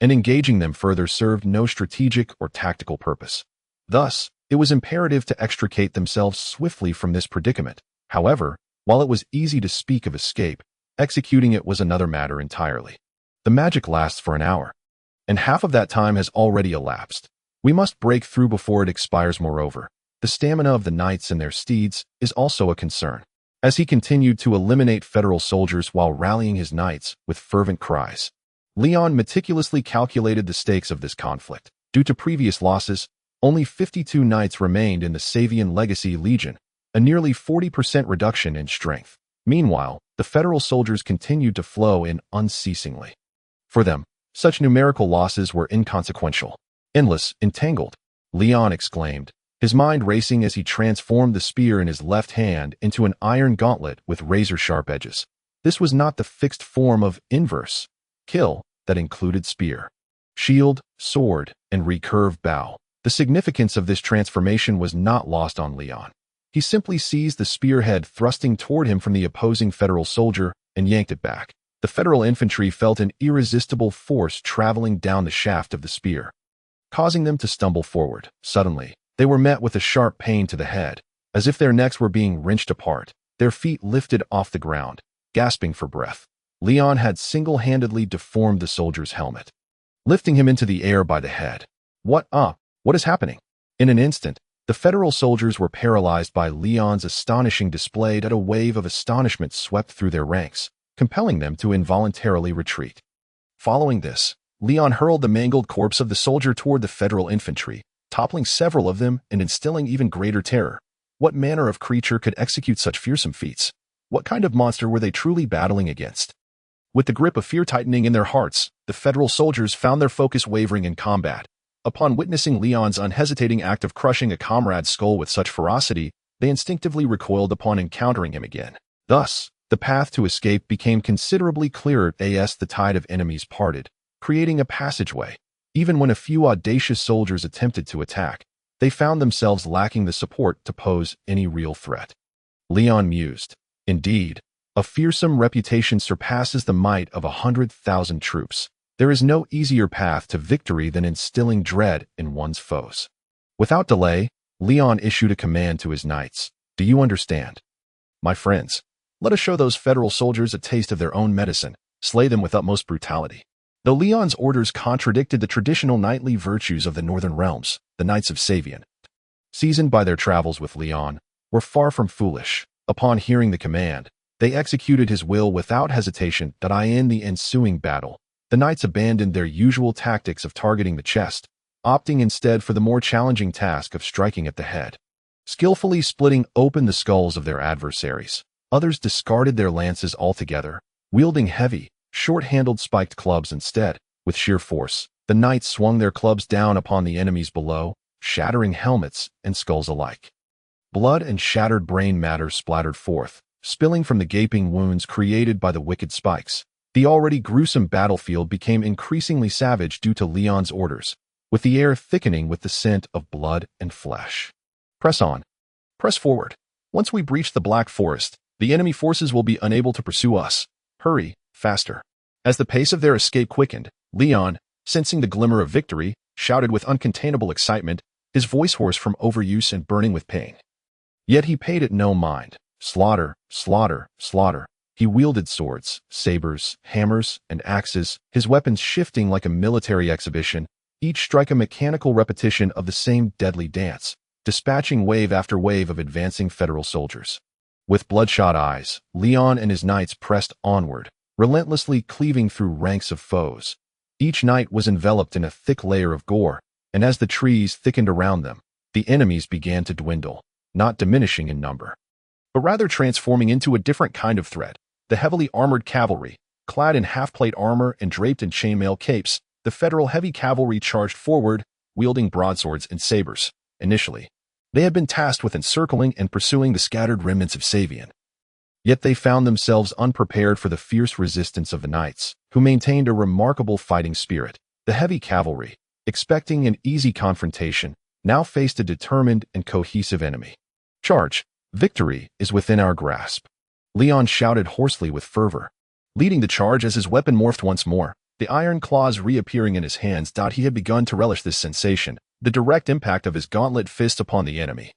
and engaging them further served no strategic or tactical purpose. Thus, it was imperative to extricate themselves swiftly from this predicament. However, while it was easy to speak of escape, executing it was another matter entirely. The magic lasts for an hour, and half of that time has already elapsed. We must break through before it expires. Moreover, the stamina of the knights and their steeds is also a concern. As he continued to eliminate Federal soldiers while rallying his knights with fervent cries, Leon meticulously calculated the stakes of this conflict. Due to previous losses, Only 52 knights remained in the Savian Legacy Legion, a nearly 40% reduction in strength. Meanwhile, the federal soldiers continued to flow in unceasingly. For them, such numerical losses were inconsequential. Endless, entangled, Leon exclaimed, his mind racing as he transformed the spear in his left hand into an iron gauntlet with razor-sharp edges. This was not the fixed form of inverse kill that included spear, shield, sword, and recurved bow. The significance of this transformation was not lost on Leon. He simply seized the spearhead thrusting toward him from the opposing federal soldier and yanked it back. The federal infantry felt an irresistible force traveling down the shaft of the spear, causing them to stumble forward. Suddenly, they were met with a sharp pain to the head, as if their necks were being wrenched apart. Their feet lifted off the ground, gasping for breath. Leon had single-handedly deformed the soldier's helmet, lifting him into the air by the head. What is happening? In an instant, the federal soldiers were paralyzed by Leon's astonishing display. That a wave of astonishment swept through their ranks, compelling them to involuntarily retreat. Following this, Leon hurled the mangled corpse of the soldier toward the federal infantry, toppling several of them and instilling even greater terror. What manner of creature could execute such fearsome feats? What kind of monster were they truly battling against? With the grip of fear tightening in their hearts, the federal soldiers found their focus wavering in combat. Upon witnessing Leon's unhesitating act of crushing a comrade's skull with such ferocity, they instinctively recoiled upon encountering him again. Thus, the path to escape became considerably clearer as the tide of enemies parted, creating a passageway. Even when a few audacious soldiers attempted to attack, they found themselves lacking the support to pose any real threat. Leon mused, indeed, a fearsome reputation surpasses the might of 100,000 troops. There is no easier path to victory than instilling dread in one's foes. Without delay, Leon issued a command to his knights. Do you understand? My friends, let us show those federal soldiers a taste of their own medicine, slay them with utmost brutality. Though Leon's orders contradicted the traditional knightly virtues of the northern realms, the Knights of Savian, seasoned by their travels with Leon, were far from foolish. Upon hearing the command, they executed his will without hesitation. In the ensuing battle, the knights abandoned their usual tactics of targeting the chest, opting instead for the more challenging task of striking at the head. Skillfully splitting open the skulls of their adversaries, others discarded their lances altogether, wielding heavy, short-handled spiked clubs instead. With sheer force, the knights swung their clubs down upon the enemies below, shattering helmets and skulls alike. Blood and shattered brain matter splattered forth, spilling from the gaping wounds created by the wicked spikes. The already gruesome battlefield became increasingly savage due to Leon's orders, with the air thickening with the scent of blood and flesh. Press on. Press forward. Once we breach the Black Forest, the enemy forces will be unable to pursue us. Hurry, faster. As the pace of their escape quickened, Leon, sensing the glimmer of victory, shouted with uncontainable excitement, his voice hoarse from overuse and burning with pain. Yet he paid it no mind. Slaughter, slaughter, slaughter. He wielded swords, sabers, hammers, and axes, his weapons shifting like a military exhibition, each strike a mechanical repetition of the same deadly dance, dispatching wave after wave of advancing federal soldiers. With bloodshot eyes, Leon and his knights pressed onward, relentlessly cleaving through ranks of foes. Each knight was enveloped in a thick layer of gore, and as the trees thickened around them, the enemies began to dwindle, not diminishing in number, but rather transforming into a different kind of threat. The heavily armored cavalry, clad in half-plate armor and draped in chainmail capes, the federal heavy cavalry charged forward, wielding broadswords and sabers. Initially, they had been tasked with encircling and pursuing the scattered remnants of Savian. Yet they found themselves unprepared for the fierce resistance of the knights, who maintained a remarkable fighting spirit. The heavy cavalry, expecting an easy confrontation, now faced a determined and cohesive enemy. Charge! Victory is within our grasp. Leon shouted hoarsely with fervor, leading the charge as his weapon morphed once more, the iron claws reappearing in his hands. He had begun to relish this sensation, the direct impact of his gauntlet fist upon the enemy.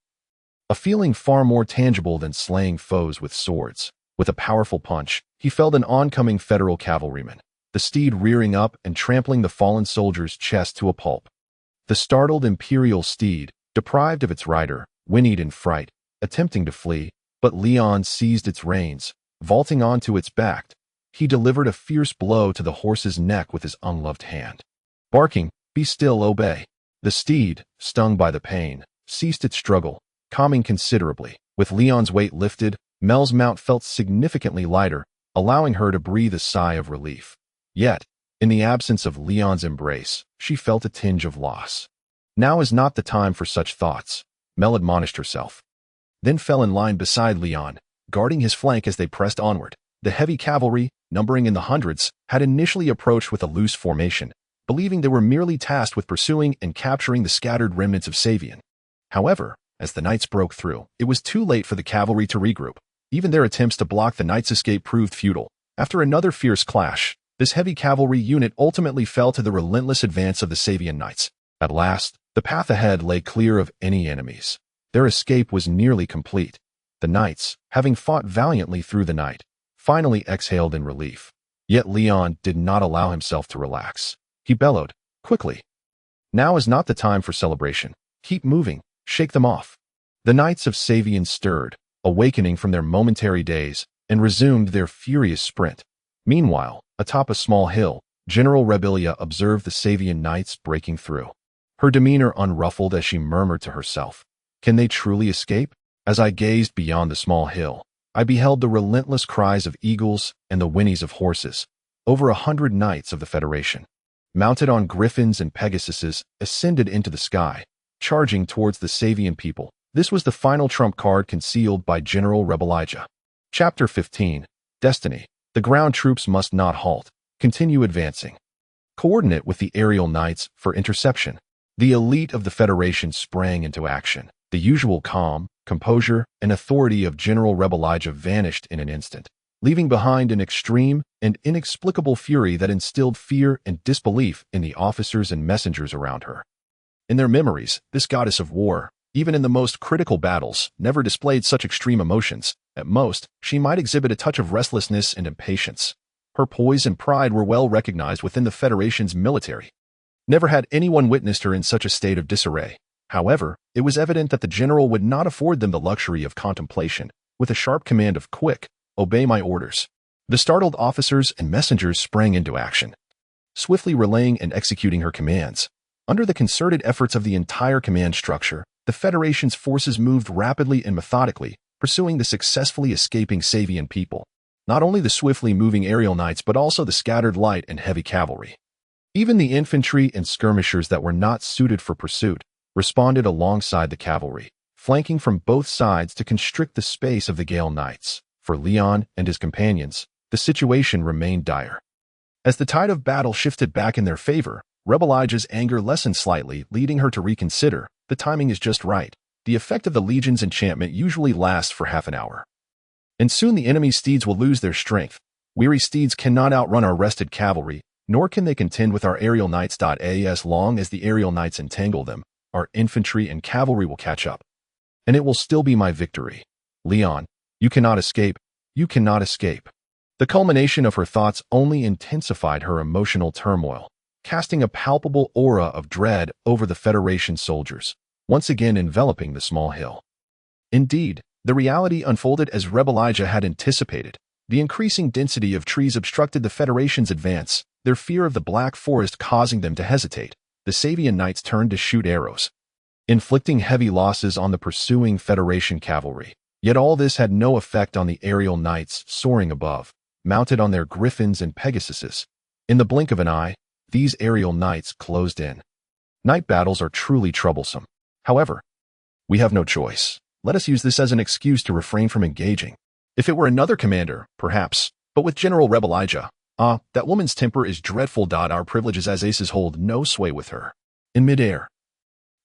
A feeling far more tangible than slaying foes with swords. With a powerful punch, he felled an oncoming federal cavalryman, the steed rearing up and trampling the fallen soldier's chest to a pulp. The startled imperial steed, deprived of its rider, whinnied in fright, attempting to flee, but Leon seized its reins, vaulting onto its back. He delivered a fierce blow to the horse's neck with his ungloved hand. Barking, "Be still, obey." The steed, stung by the pain, ceased its struggle, calming considerably. With Leon's weight lifted, Mel's mount felt significantly lighter, allowing her to breathe a sigh of relief. Yet, in the absence of Leon's embrace, she felt a tinge of loss. Now is not the time for such thoughts, Mel admonished herself. Then fell in line beside Leon, guarding his flank as they pressed onward. The heavy cavalry, numbering in the hundreds, had initially approached with a loose formation, believing they were merely tasked with pursuing and capturing the scattered remnants of Savian. However, as the knights broke through, it was too late for the cavalry to regroup. Even their attempts to block the knights' escape proved futile. After another fierce clash, this heavy cavalry unit ultimately fell to the relentless advance of the Savian knights. At last, the path ahead lay clear of any enemies. Their escape was nearly complete. The knights, having fought valiantly through the night, finally exhaled in relief. Yet Leon did not allow himself to relax. He bellowed, "Quickly! Now is not the time for celebration. Keep moving, shake them off." The knights of Savian stirred, awakening from their momentary daze, and resumed their furious sprint. Meanwhile, atop a small hill, General Rebillia observed the Savian knights breaking through. Her demeanor unruffled as she murmured to herself, "Can they truly escape?" As I gazed beyond the small hill, I beheld the relentless cries of eagles and the whinnies of horses. Over 100 knights of the Federation, mounted on griffins and pegasuses, ascended into the sky, charging towards the Savian people. This was the final trump card concealed by General Rebillia. Chapter 15. Destiny. The ground troops must not halt. Continue advancing. Coordinate with the aerial knights for interception. The elite of the Federation sprang into action. The usual calm, composure, and authority of General Rebillia vanished in an instant, leaving behind an extreme and inexplicable fury that instilled fear and disbelief in the officers and messengers around her. In their memories, this goddess of war, even in the most critical battles, never displayed such extreme emotions. At most, she might exhibit a touch of restlessness and impatience. Her poise and pride were well recognized within the Federation's military. Never had anyone witnessed her in such a state of disarray. However, it was evident that the general would not afford them the luxury of contemplation. With a sharp command of "Quick, obey my orders," the startled officers and messengers sprang into action, swiftly relaying and executing her commands. Under the concerted efforts of the entire command structure, the Federation's forces moved rapidly and methodically, pursuing the successfully escaping Savian people. Not only the swiftly moving aerial knights but also the scattered light and heavy cavalry. Even the infantry and skirmishers that were not suited for pursuit responded alongside the cavalry, flanking from both sides to constrict the space of the Gale Knights. For Leon and his companions, the situation remained dire. As the tide of battle shifted back in their favor, Rebillia's anger lessened slightly, leading her to reconsider. The timing is just right. The effect of the Legion's enchantment usually lasts for half an hour, and soon the enemy's steeds will lose their strength. Weary steeds cannot outrun our rested cavalry, nor can they contend with our aerial knights. As long as the aerial knights entangle them, our infantry and cavalry will catch up, and it will still be my victory. Leon, you cannot escape. You cannot escape. The culmination of her thoughts only intensified her emotional turmoil, casting a palpable aura of dread over the Federation soldiers, once again enveloping the small hill. Indeed, the reality unfolded as Rebillia had anticipated. The increasing density of trees obstructed the Federation's advance, their fear of the Black Forest causing them to hesitate. The Savian knights turned to shoot arrows, inflicting heavy losses on the pursuing Federation cavalry. Yet all this had no effect on the aerial knights soaring above, mounted on their griffins and pegasuses. In the blink of an eye, these aerial knights closed in. Night battles are truly troublesome. However, we have no choice. Let us use this as an excuse to refrain from engaging. If it were another commander, perhaps, but with General Rebillia, that woman's temper is dreadful. Our privileges as aces hold no sway with her. In midair,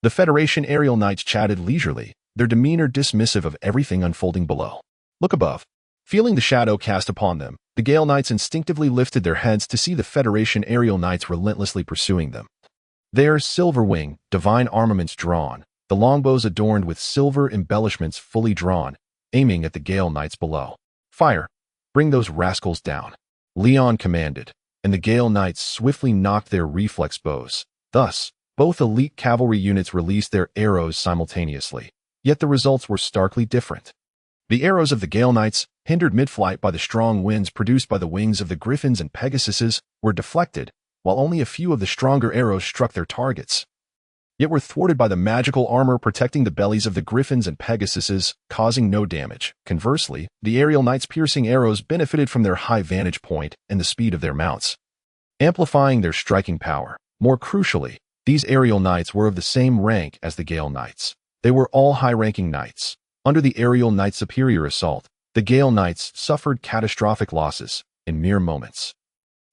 the Federation aerial knights chatted leisurely, their demeanor dismissive of everything unfolding below. Look above. Feeling the shadow cast upon them, the Gale Knights instinctively lifted their heads to see the Federation aerial knights relentlessly pursuing them. Their silver wing, divine armaments drawn, the longbows adorned with silver embellishments fully drawn, aiming at the Gale Knights below. Fire! Bring those rascals down, Leon commanded, and the Gale Knights swiftly knocked their reflex bows. Thus, both elite cavalry units released their arrows simultaneously. Yet the results were starkly different. The arrows of the Gale Knights, hindered mid-flight by the strong winds produced by the wings of the griffins and pegasuses, were deflected, while only a few of the stronger arrows struck their targets. yet were thwarted by the magical armor protecting the bellies of the griffins and pegasuses, causing no damage. Conversely, the aerial knights' piercing arrows benefited from their high vantage point and the speed of their mounts, amplifying their striking power. More crucially, these aerial knights were of the same rank as the Gale knights. They were all high-ranking knights. Under the aerial knights' superior assault, the Gale knights suffered catastrophic losses in mere moments.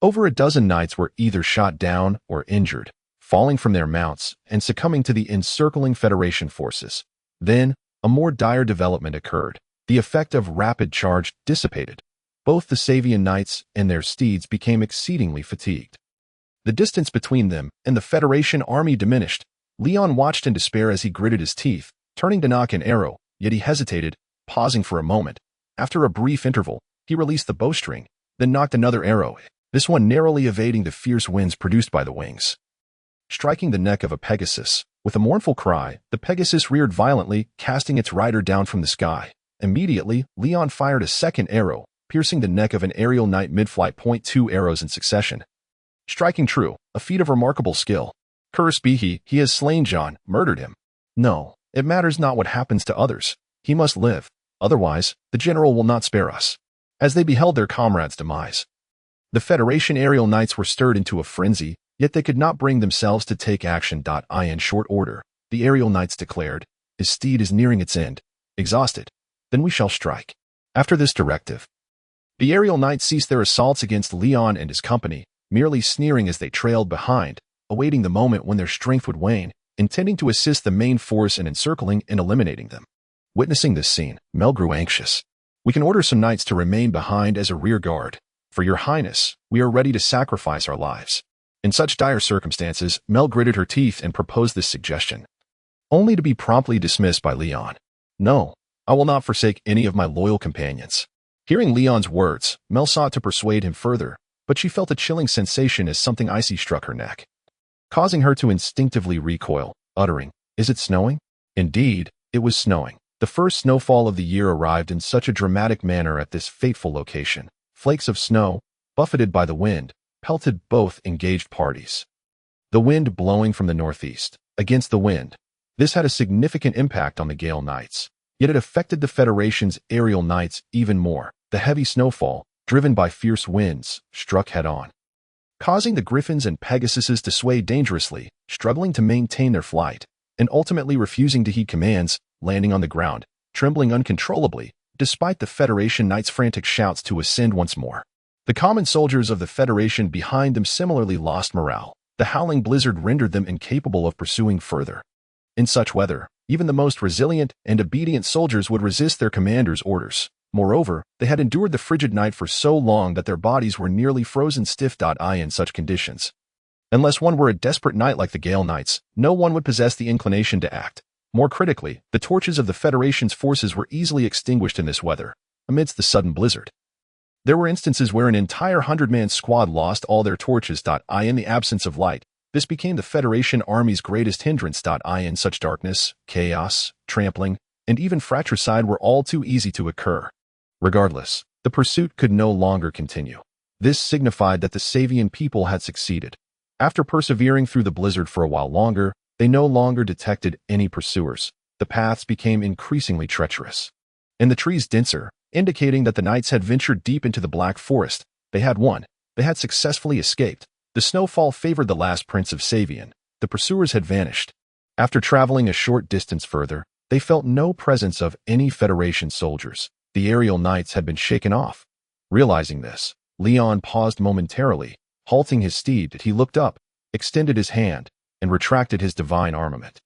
Over a dozen knights were either shot down or injured, falling from their mounts and succumbing to the encircling Federation forces. Then, a more dire development occurred. The effect of rapid charge dissipated. Both the Savian knights and their steeds became exceedingly fatigued. The distance between them and the Federation army diminished. Leon watched in despair as he gritted his teeth, turning to nock an arrow, yet he hesitated, pausing for a moment. After a brief interval, he released the bowstring, then nocked another arrow, this one narrowly evading the fierce winds produced by the wings. Striking the neck of a Pegasus, with a mournful cry, the Pegasus reared violently, casting its rider down from the sky. Immediately, Leon fired a second arrow, piercing the neck of an aerial knight mid-flight. 2 arrows in succession. Striking true, a feat of remarkable skill. Cursed be he has slain John, murdered him. No, it matters not what happens to others. He must live. Otherwise, the general will not spare us. As they beheld their comrade's demise, the Federation aerial knights were stirred into a frenzy, yet they could not bring themselves to take action. In short order, the aerial knights declared, "His steed is nearing its end. Exhausted. Then we shall strike." After this directive, the aerial knights ceased their assaults against Leon and his company, merely sneering as they trailed behind, awaiting the moment when their strength would wane, intending to assist the main force in encircling and eliminating them. Witnessing this scene, Mel grew anxious. "We can order some knights to remain behind as a rear guard. For your highness, we are ready to sacrifice our lives." In such dire circumstances, Mel gritted her teeth and proposed this suggestion, only to be promptly dismissed by Leon. "No, I will not forsake any of my loyal companions." Hearing Leon's words, Mel sought to persuade him further, but she felt a chilling sensation as something icy struck her neck, causing her to instinctively recoil, uttering, "Is it snowing?" Indeed, it was snowing. The first snowfall of the year arrived in such a dramatic manner at this fateful location. Flakes of snow, buffeted by the wind, pelted both engaged parties. The wind blowing from the northeast, against the wind. This had a significant impact on the Gale knights, yet it affected the Federation's aerial knights even more. The heavy snowfall, driven by fierce winds, struck head-on, causing the griffins and pegasuses to sway dangerously, struggling to maintain their flight, and ultimately refusing to heed commands, landing on the ground, trembling uncontrollably, despite the Federation knights' frantic shouts to ascend once more. The common soldiers of the Federation behind them similarly lost morale. The howling blizzard rendered them incapable of pursuing further. In such weather, even the most resilient and obedient soldiers would resist their commander's orders. Moreover, they had endured the frigid night for so long that their bodies were nearly frozen stiff. In such conditions, unless one were a desperate knight like the Gale knights, no one would possess the inclination to act. More critically, the torches of the Federation's forces were easily extinguished in this weather, amidst the sudden blizzard. There were instances where an entire 100-man squad lost all their torches. In the absence of light, this became the Federation army's greatest hindrance. In such darkness, chaos, trampling, and even fratricide were all too easy to occur. Regardless, the pursuit could no longer continue. This signified that the Savian people had succeeded. After persevering through the blizzard for a while longer, they no longer detected any pursuers. The paths became increasingly treacherous, and the trees denser, indicating that the knights had ventured deep into the Black Forest. They had won. They had successfully escaped. The snowfall favored the last prince of Savian. The pursuers had vanished. After traveling a short distance further, they felt no presence of any Federation soldiers. The aerial knights had been shaken off. Realizing this, Leon paused momentarily. Halting his steed, he looked up, extended his hand, and retracted his divine armament,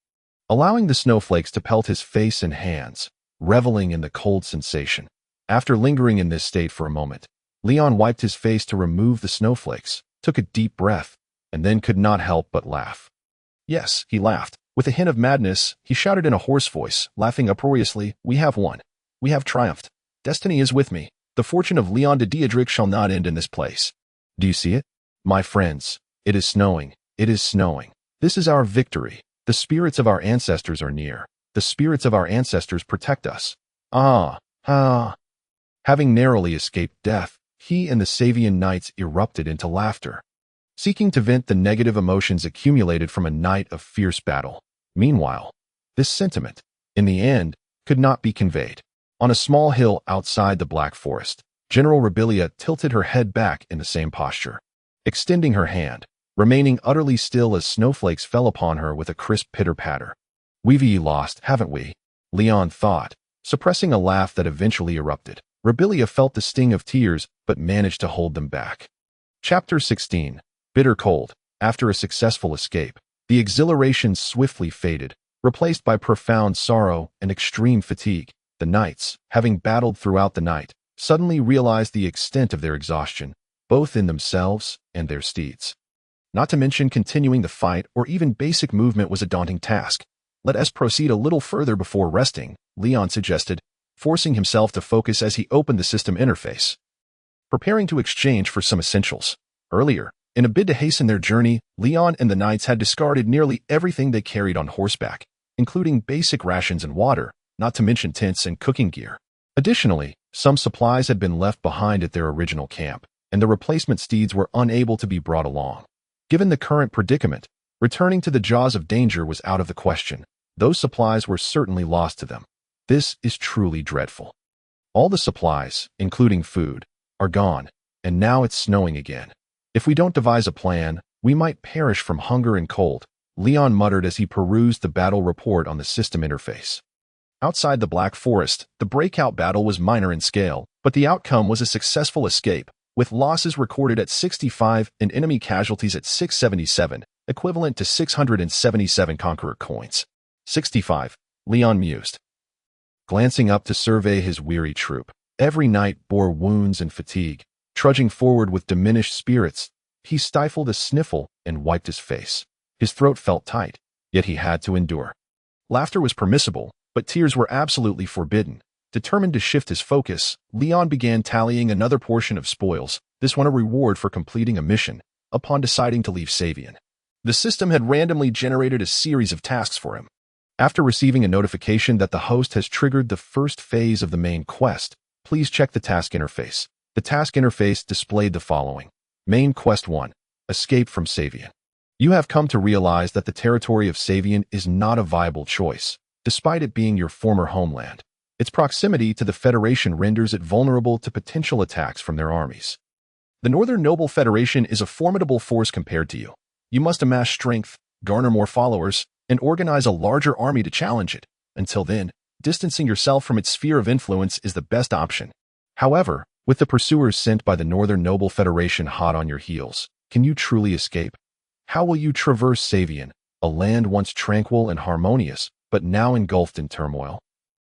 allowing the snowflakes to pelt his face and hands, reveling in the cold sensation. After lingering in this state for a moment, Leon wiped his face to remove the snowflakes, took a deep breath, and then could not help but laugh. Yes, he laughed. With a hint of madness, he shouted in a hoarse voice, laughing uproariously, "We have won. We have triumphed. Destiny is with me. The fortune of Leon de Diedrich shall not end in this place. Do you see it? My friends, it is snowing. It is snowing. This is our victory. The spirits of our ancestors are near. The spirits of our ancestors protect us. Ah, ah." Having narrowly escaped death, he and the Savian knights erupted into laughter, seeking to vent the negative emotions accumulated from a night of fierce battle. Meanwhile, this sentiment, in the end, could not be conveyed. On a small hill outside the Black Forest, General Rebillia tilted her head back in the same posture, extending her hand, remaining utterly still as snowflakes fell upon her with a crisp pitter-patter. "We've lost, haven't we?" Leon thought, suppressing a laugh that eventually erupted. Rebillia felt the sting of tears but managed to hold them back. Chapter 16. Bitter cold. After a successful escape, the exhilaration swiftly faded, replaced by profound sorrow and extreme fatigue. The knights, having battled throughout the night, suddenly realized the extent of their exhaustion, both in themselves and their steeds. Not to mention continuing the fight or even basic movement was a daunting task. "Let us proceed a little further before resting," Leon suggested, forcing himself to focus as he opened the system interface. Preparing to exchange for some essentials. Earlier, in a bid to hasten their journey, Leon and the knights had discarded nearly everything they carried on horseback, including basic rations and water, not to mention tents and cooking gear. Additionally, some supplies had been left behind at their original camp, and the replacement steeds were unable to be brought along. Given the current predicament, returning to the jaws of danger was out of the question. Those supplies were certainly lost to them. This is truly dreadful. All the supplies, including food, are gone, and now it's snowing again. "If we don't devise a plan, we might perish from hunger and cold," Leon muttered as he perused the battle report on the system interface. Outside the Black Forest, the breakout battle was minor in scale, but the outcome was a successful escape, with losses recorded at 65 and enemy casualties at 677, equivalent to 677 conqueror coins. 65, Leon mused, glancing up to survey his weary troop. Every knight bore wounds and fatigue. Trudging forward with diminished spirits, he stifled a sniffle and wiped his face. His throat felt tight, yet he had to endure. Laughter was permissible, but tears were absolutely forbidden. Determined to shift his focus, Leon began tallying another portion of spoils, this one a reward for completing a mission, upon deciding to leave Savian. The system had randomly generated a series of tasks for him. After receiving a notification that the host has triggered the first phase of the main quest, please check the task interface. The task interface displayed the following. Main Quest 1. Escape from Savian. You have come to realize that the territory of Savian is not a viable choice, despite it being your former homeland. Its proximity to the Federation renders it vulnerable to potential attacks from their armies. The Northern Noble Federation is a formidable force compared to you. You must amass strength, garner more followers, and organize a larger army to challenge it. Until then, distancing yourself from its sphere of influence is the best option. However, with the pursuers sent by the Northern Noble Federation hot on your heels, can you truly escape? How will you traverse Savian, a land once tranquil and harmonious, but now engulfed in turmoil?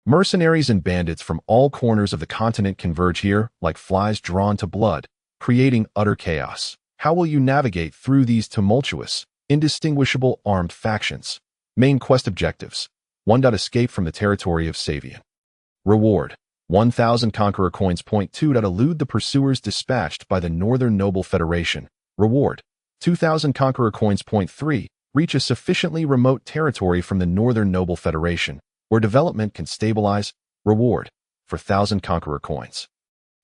Mercenaries and bandits from all corners of the continent converge here, like flies drawn to blood, creating utter chaos. How will you navigate through these tumultuous, indistinguishable armed factions? Main quest objectives. 1. Escape from the territory of Savian. Reward. 1,000 conqueror coins. 2. Elude the pursuers dispatched by the Northern Noble Federation. Reward. 2,000 conqueror coins. 3. Reach a sufficiently remote territory from the Northern Noble Federation, where development can stabilize. Reward. For 1,000 conqueror coins.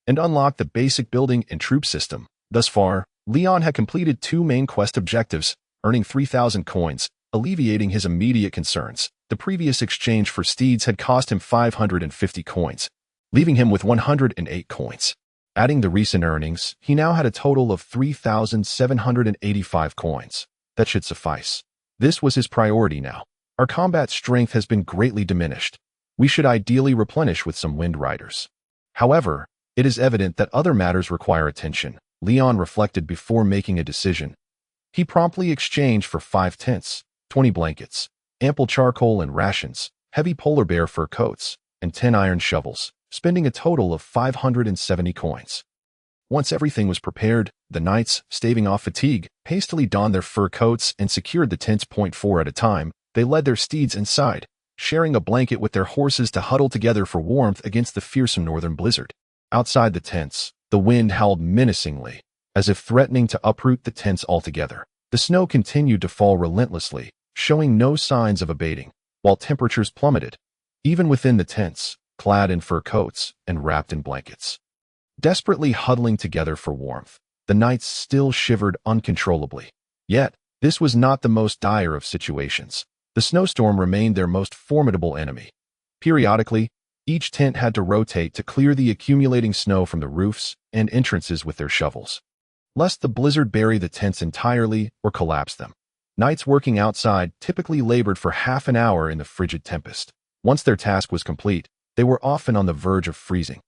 And unlock the basic building and troop system. Thus far, Leon had completed 2 main quest objectives, earning 3,000 coins, alleviating his immediate concerns. The previous exchange for steeds had cost him 550 coins, leaving him with 108 coins. Adding the recent earnings, he now had a total of 3,785 coins. That should suffice. This was his priority now. Our combat strength has been greatly diminished. We should ideally replenish with some wind riders. However, it is evident that other matters require attention. Leon reflected before making a decision. He promptly exchanged for 5 tents, 20 blankets, ample charcoal and rations, heavy polar bear fur coats, and 10 iron shovels, spending a total of 570 coins. Once everything was prepared, the knights, staving off fatigue, hastily donned their fur coats and secured the tents. 4 at a time, they led their steeds inside, sharing a blanket with their horses to huddle together for warmth against the fearsome northern blizzard. Outside the tents, the wind howled menacingly, as if threatening to uproot the tents altogether. The snow continued to fall relentlessly, showing no signs of abating, while temperatures plummeted, even within the tents, clad in fur coats and wrapped in blankets. Desperately huddling together for warmth, the knights still shivered uncontrollably. Yet, this was not the most dire of situations. The snowstorm remained their most formidable enemy. Periodically, each tent had to rotate to clear the accumulating snow from the roofs and entrances with their shovels, lest the blizzard bury the tents entirely or collapse them. Knights working outside typically labored for half an hour in the frigid tempest. Once their task was complete, they were often on the verge of freezing,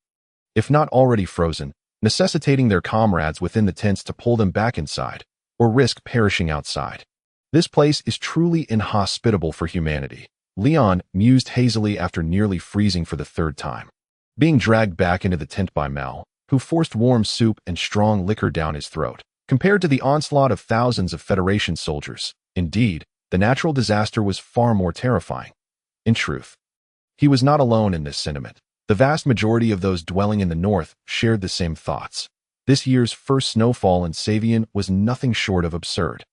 if not already frozen, necessitating their comrades within the tents to pull them back inside, or risk perishing outside. This place is truly inhospitable for humanity, Leon mused hazily after nearly freezing for the third time. Being dragged back into the tent by Mel, who forced warm soup and strong liquor down his throat, compared to the onslaught of thousands of Federation soldiers. Indeed, the natural disaster was far more terrifying. In truth, he was not alone in this sentiment. The vast majority of those dwelling in the north shared the same thoughts. This year's first snowfall in Savian was nothing short of absurd.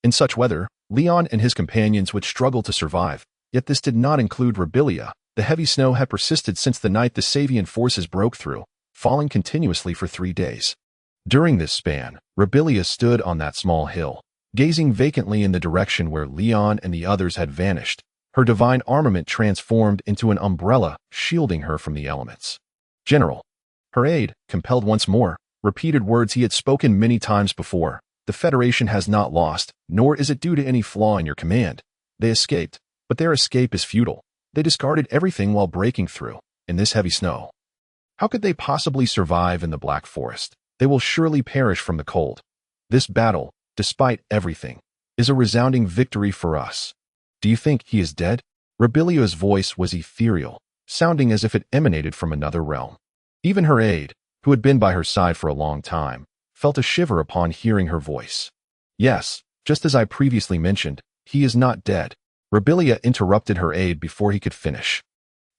In such weather, Leon and his companions would struggle to survive, yet this did not include Rebillia. The heavy snow had persisted since the night the Savian forces broke through, falling continuously for 3 days. During this span, Rebillia stood on that small hill, gazing vacantly in the direction where Leon and the others had vanished, her divine armament transformed into an umbrella shielding her from the elements. General. Her aide, compelled once more, repeated words he had spoken many times before. The Federation has not lost, nor is it due to any flaw in your command. They escaped, but their escape is futile. They discarded everything while breaking through, in this heavy snow. How could they possibly survive in the Black Forest? They will surely perish from the cold. This battle, despite everything, is a resounding victory for us. Do you think he is dead? Rebillia's voice was ethereal, sounding as if it emanated from another realm. Even her aide, who had been by her side for a long time, felt a shiver upon hearing her voice. Yes, just as I previously mentioned, he is not dead. Rebillia interrupted her aide before he could finish.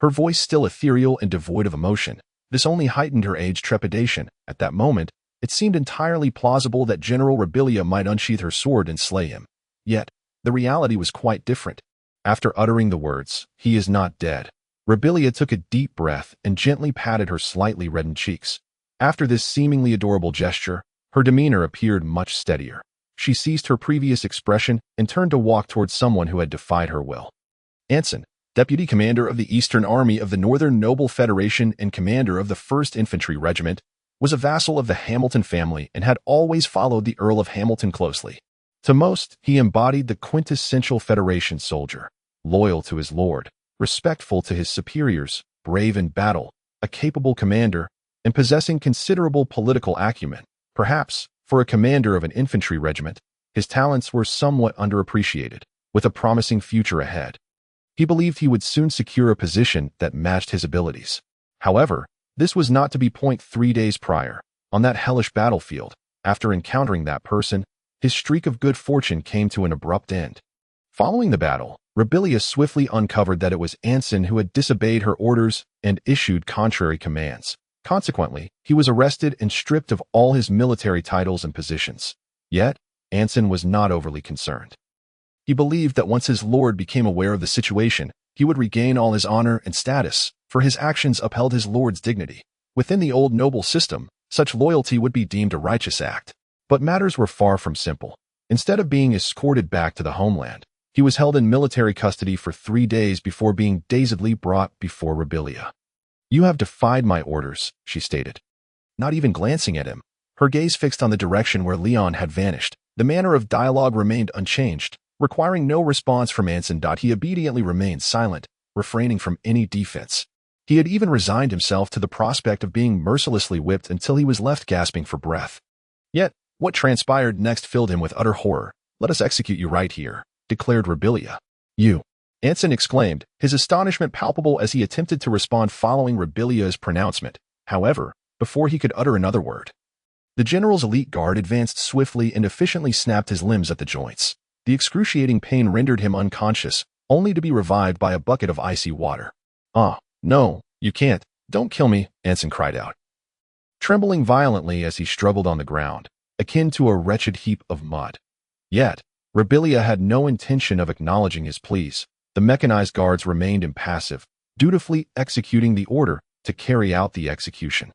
Her voice still ethereal and devoid of emotion. This only heightened her aide's trepidation. At that moment, it seemed entirely plausible that General Rebillia might unsheath her sword and slay him. Yet, the reality was quite different. After uttering the words, "He is not dead," Rebillia took a deep breath and gently patted her slightly reddened cheeks. After this seemingly adorable gesture, her demeanor appeared much steadier. She ceased her previous expression and turned to walk towards someone who had defied her will. Anson, Deputy Commander of the Eastern Army of the Northern Noble Federation and commander of the 1st Infantry Regiment, was a vassal of the Hamilton family and had always followed the Earl of Hamilton closely. To most, he embodied the quintessential Federation soldier, loyal to his lord, respectful to his superiors, brave in battle, a capable commander, and possessing considerable political acumen. Perhaps, for a commander of an infantry regiment, his talents were somewhat underappreciated, with a promising future ahead. He believed he would soon secure a position that matched his abilities. However, this was not to be. 3 days prior, on that hellish battlefield, after encountering that person, his streak of good fortune came to an abrupt end. Following the battle, Rebillia swiftly uncovered that it was Anson who had disobeyed her orders and issued contrary commands. Consequently, he was arrested and stripped of all his military titles and positions. Yet, Anson was not overly concerned. He believed that once his lord became aware of the situation, he would regain all his honor and status, for his actions upheld his lord's dignity. Within the old noble system, such loyalty would be deemed a righteous act. But matters were far from simple. Instead of being escorted back to the homeland, he was held in military custody for 3 days before being dazedly brought before Rebillia. "You have defied my orders," she stated. Not even glancing at him, her gaze fixed on the direction where Leon had vanished. The manner of dialogue remained unchanged, requiring no response from Anson. He obediently remained silent, refraining from any defense. He had even resigned himself to the prospect of being mercilessly whipped until he was left gasping for breath. Yet, what transpired next filled him with utter horror. "Let us execute you right here," declared Rebillia. "You!" Anson exclaimed, his astonishment palpable as he attempted to respond following Rebillia's pronouncement. However, before he could utter another word, the general's elite guard advanced swiftly and efficiently snapped his limbs at the joints. The excruciating pain rendered him unconscious, only to be revived by a bucket of icy water. "Ah, no, you can't. Don't kill me," Anson cried out, trembling violently as he struggled on the ground, akin to a wretched heap of mud. Yet, Rebillia had no intention of acknowledging his pleas. The mechanized guards remained impassive, dutifully executing the order to carry out the execution.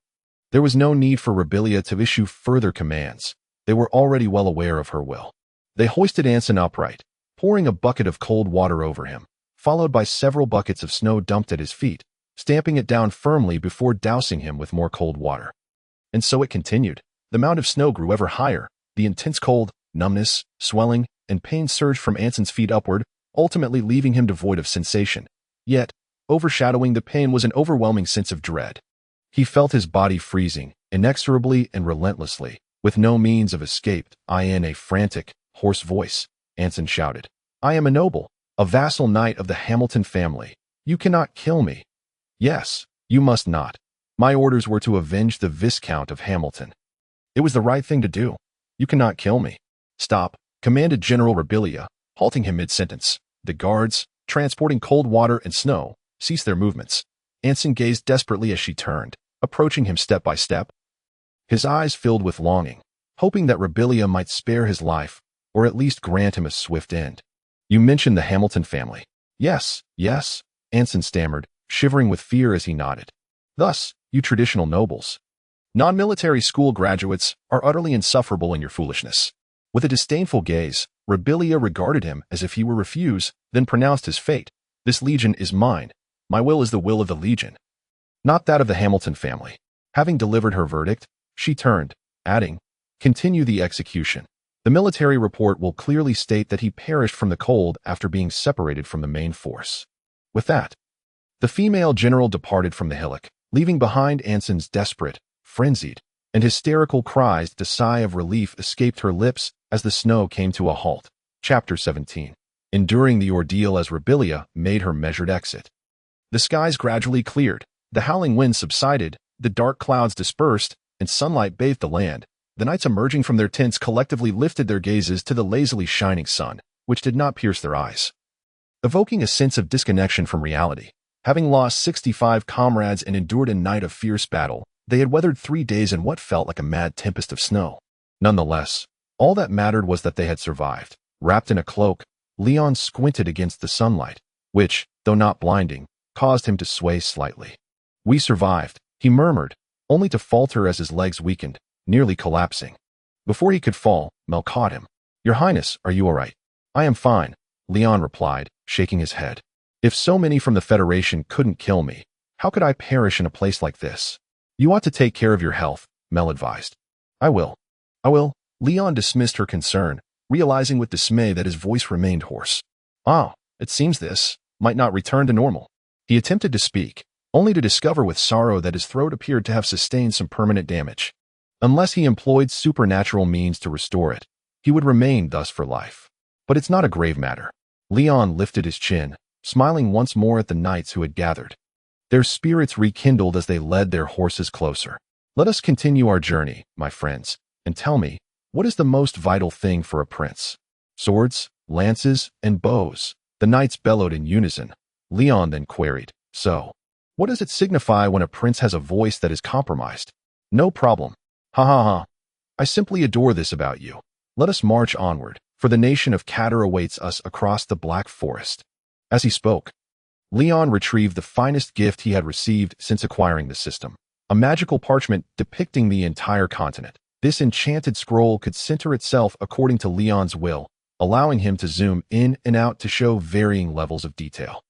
There was no need for Rebillia to issue further commands. They were already well aware of her will. They hoisted Anson upright, pouring a bucket of cold water over him, followed by several buckets of snow dumped at his feet, stamping it down firmly before dousing him with more cold water. And so it continued. The mound of snow grew ever higher. The intense cold, numbness, swelling, and pain surged from Anson's feet upward, ultimately leaving him devoid of sensation. Yet, overshadowing the pain was an overwhelming sense of dread. He felt his body freezing, inexorably and relentlessly, with no means of escape. In a frantic, hoarse voice, Anson shouted, "I am a noble, a vassal knight of the Hamilton family. You cannot kill me." "Yes, you must not. My orders were to avenge the Viscount of Hamilton. It was the right thing to do. You cannot kill me." "Stop," commanded General Rebillia, halting him mid-sentence. The guards, transporting cold water and snow, ceased their movements. Anson gazed desperately as she turned, approaching him step by step. His eyes filled with longing, hoping that Rebillia might spare his life, or at least grant him a swift end. "You mentioned the Hamilton family." Yes, Anson stammered, shivering with fear as he nodded. "Thus, you traditional nobles, non-military school graduates, are utterly insufferable in your foolishness." With a disdainful gaze, Rebillia regarded him as if he were refuse, then pronounced his fate. "This legion is mine. My will is the will of the legion, not that of the Hamilton family." Having delivered her verdict, she turned, adding, "Continue the execution. The military report will clearly state that he perished from the cold after being separated from the main force." With that, the female general departed from the hillock, leaving behind Anson's desperate, frenzied, and hysterical cries. The sigh of relief escaped her lips as the snow came to a halt. Chapter 17. Enduring the ordeal as Rebillia made her measured exit. The skies gradually cleared, the howling wind subsided, the dark clouds dispersed, and sunlight bathed the land. The knights emerging from their tents collectively lifted their gazes to the lazily shining sun, which did not pierce their eyes, evoking a sense of disconnection from reality. Having lost 65 comrades and endured a night of fierce battle, they had weathered 3 days in what felt like a mad tempest of snow. Nonetheless, all that mattered was that they had survived. Wrapped in a cloak, Leon squinted against the sunlight, which, though not blinding, caused him to sway slightly. "We survived," he murmured, only to falter as his legs weakened, nearly collapsing. Before he could fall, Mel caught him. "Your Highness, are you all right?" "I am fine," Leon replied, shaking his head. "If so many from the Federation couldn't kill me, how could I perish in a place like this?" "You ought to take care of your health," Mel advised. I will. Leon dismissed her concern, realizing with dismay that his voice remained hoarse. It seems this might not return to normal." He attempted to speak, only to discover with sorrow that his throat appeared to have sustained some permanent damage. Unless he employed supernatural means to restore it, he would remain thus for life. But it's not a grave matter. Leon lifted his chin, smiling once more at the knights who had gathered. Their spirits rekindled as they led their horses closer. "Let us continue our journey, my friends, and tell me, what is the most vital thing for a prince?" "Swords, lances, and bows," the knights bellowed in unison. Leon then queried, "So, what does it signify when a prince has a voice that is compromised?" "No problem. Ha ha ha. I simply adore this about you. Let us march onward, for the nation of Catter awaits us across the Black Forest." As he spoke, Leon retrieved the finest gift he had received since acquiring the system, a magical parchment depicting the entire continent. This enchanted scroll could center itself according to Leon's will, allowing him to zoom in and out to show varying levels of detail.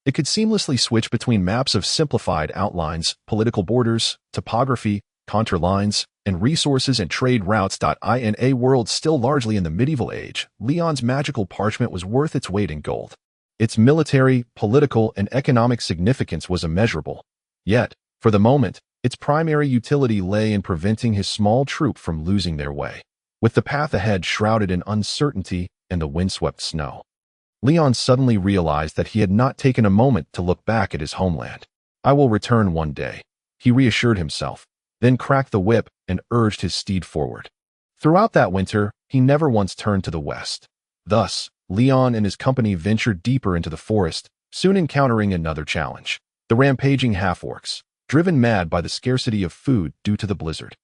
It could seamlessly switch between maps of simplified outlines, political borders, topography, contour lines, and resources and trade routes. In a world still largely in the medieval age, Leon's magical parchment was worth its weight in gold. Its military, political, and economic significance was immeasurable. Yet, for the moment, its primary utility lay in preventing his small troop from losing their way. With the path ahead shrouded in uncertainty and the windswept snow, Leon suddenly realized that he had not taken a moment to look back at his homeland. "I will return one day," he reassured himself, then cracked the whip and urged his steed forward. Throughout that winter, he never once turned to the west. Thus, Leon and his company ventured deeper into the forest, soon encountering another challenge: the rampaging half-orcs, driven mad by the scarcity of food due to the blizzard.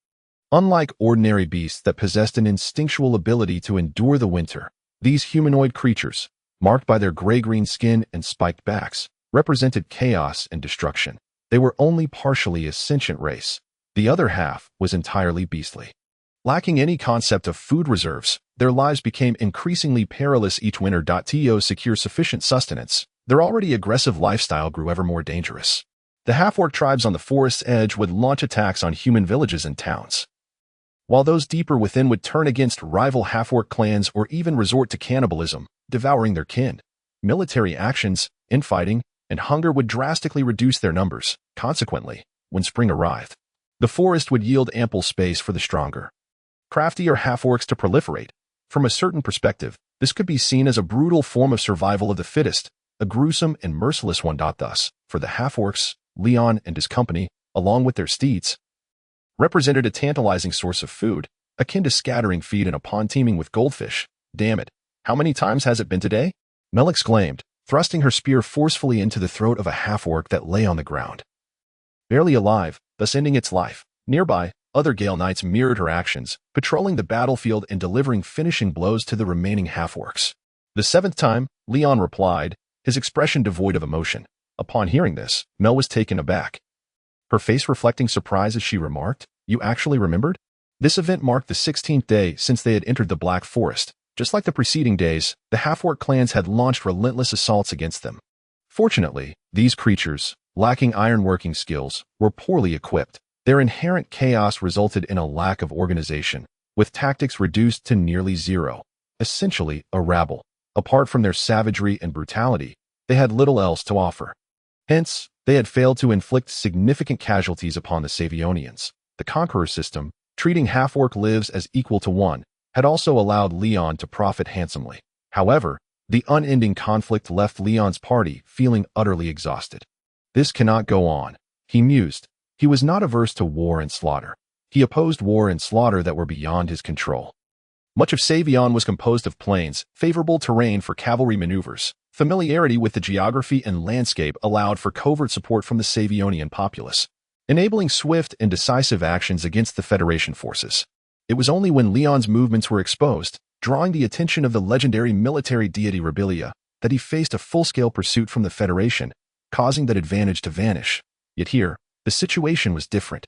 Unlike ordinary beasts that possessed an instinctual ability to endure the winter, these humanoid creatures, marked by their gray-green skin and spiked backs, represented chaos and destruction. They were only partially a sentient race. The other half was entirely beastly. Lacking any concept of food reserves, their lives became increasingly perilous each winter. To secure sufficient sustenance, their already aggressive lifestyle grew ever more dangerous. The half-orc tribes on the forest's edge would launch attacks on human villages and towns, while those deeper within would turn against rival half-orc clans or even resort to cannibalism, devouring their kin. Military actions, infighting, and hunger would drastically reduce their numbers. Consequently, when spring arrived, the forest would yield ample space for the stronger, craftier half-orcs to proliferate. From a certain perspective, this could be seen as a brutal form of survival of the fittest, a gruesome and merciless one. Thus, for the half-orcs, Leon and his company, along with their steeds, represented a tantalizing source of food, akin to scattering feed in a pond teeming with goldfish. Damn it, how many times has it been today? Mel exclaimed, thrusting her spear forcefully into the throat of a half-orc that lay on the ground, barely alive, thus ending its life. Nearby, other Gale Knights mirrored her actions, patrolling the battlefield and delivering finishing blows to the remaining half-orcs. The seventh time, Leon replied, his expression devoid of emotion. Upon hearing this, Mel was taken aback, her face reflecting surprise as she remarked, "You actually remembered?" This event marked the 16th day since they had entered the Black Forest. Just like the preceding days, the half-orc clans had launched relentless assaults against them. Fortunately, these creatures, lacking ironworking skills, were poorly equipped. Their inherent chaos resulted in a lack of organization, with tactics reduced to nearly zero. Essentially, a rabble. Apart from their savagery and brutality, they had little else to offer. Hence, they had failed to inflict significant casualties upon the Savionians. The conqueror system, treating half-orc lives as equal to one, had also allowed Leon to profit handsomely. However, the unending conflict left Leon's party feeling utterly exhausted. This cannot go on, he mused. He was not averse to war and slaughter. He opposed war and slaughter that were beyond his control. Much of Savion was composed of plains, favorable terrain for cavalry maneuvers. Familiarity with the geography and landscape allowed for covert support from the Savionian populace, enabling swift and decisive actions against the Federation forces. It was only when Leon's movements were exposed, drawing the attention of the legendary military deity Rebillia, that he faced a full-scale pursuit from the Federation, causing that advantage to vanish. Yet here, the situation was different.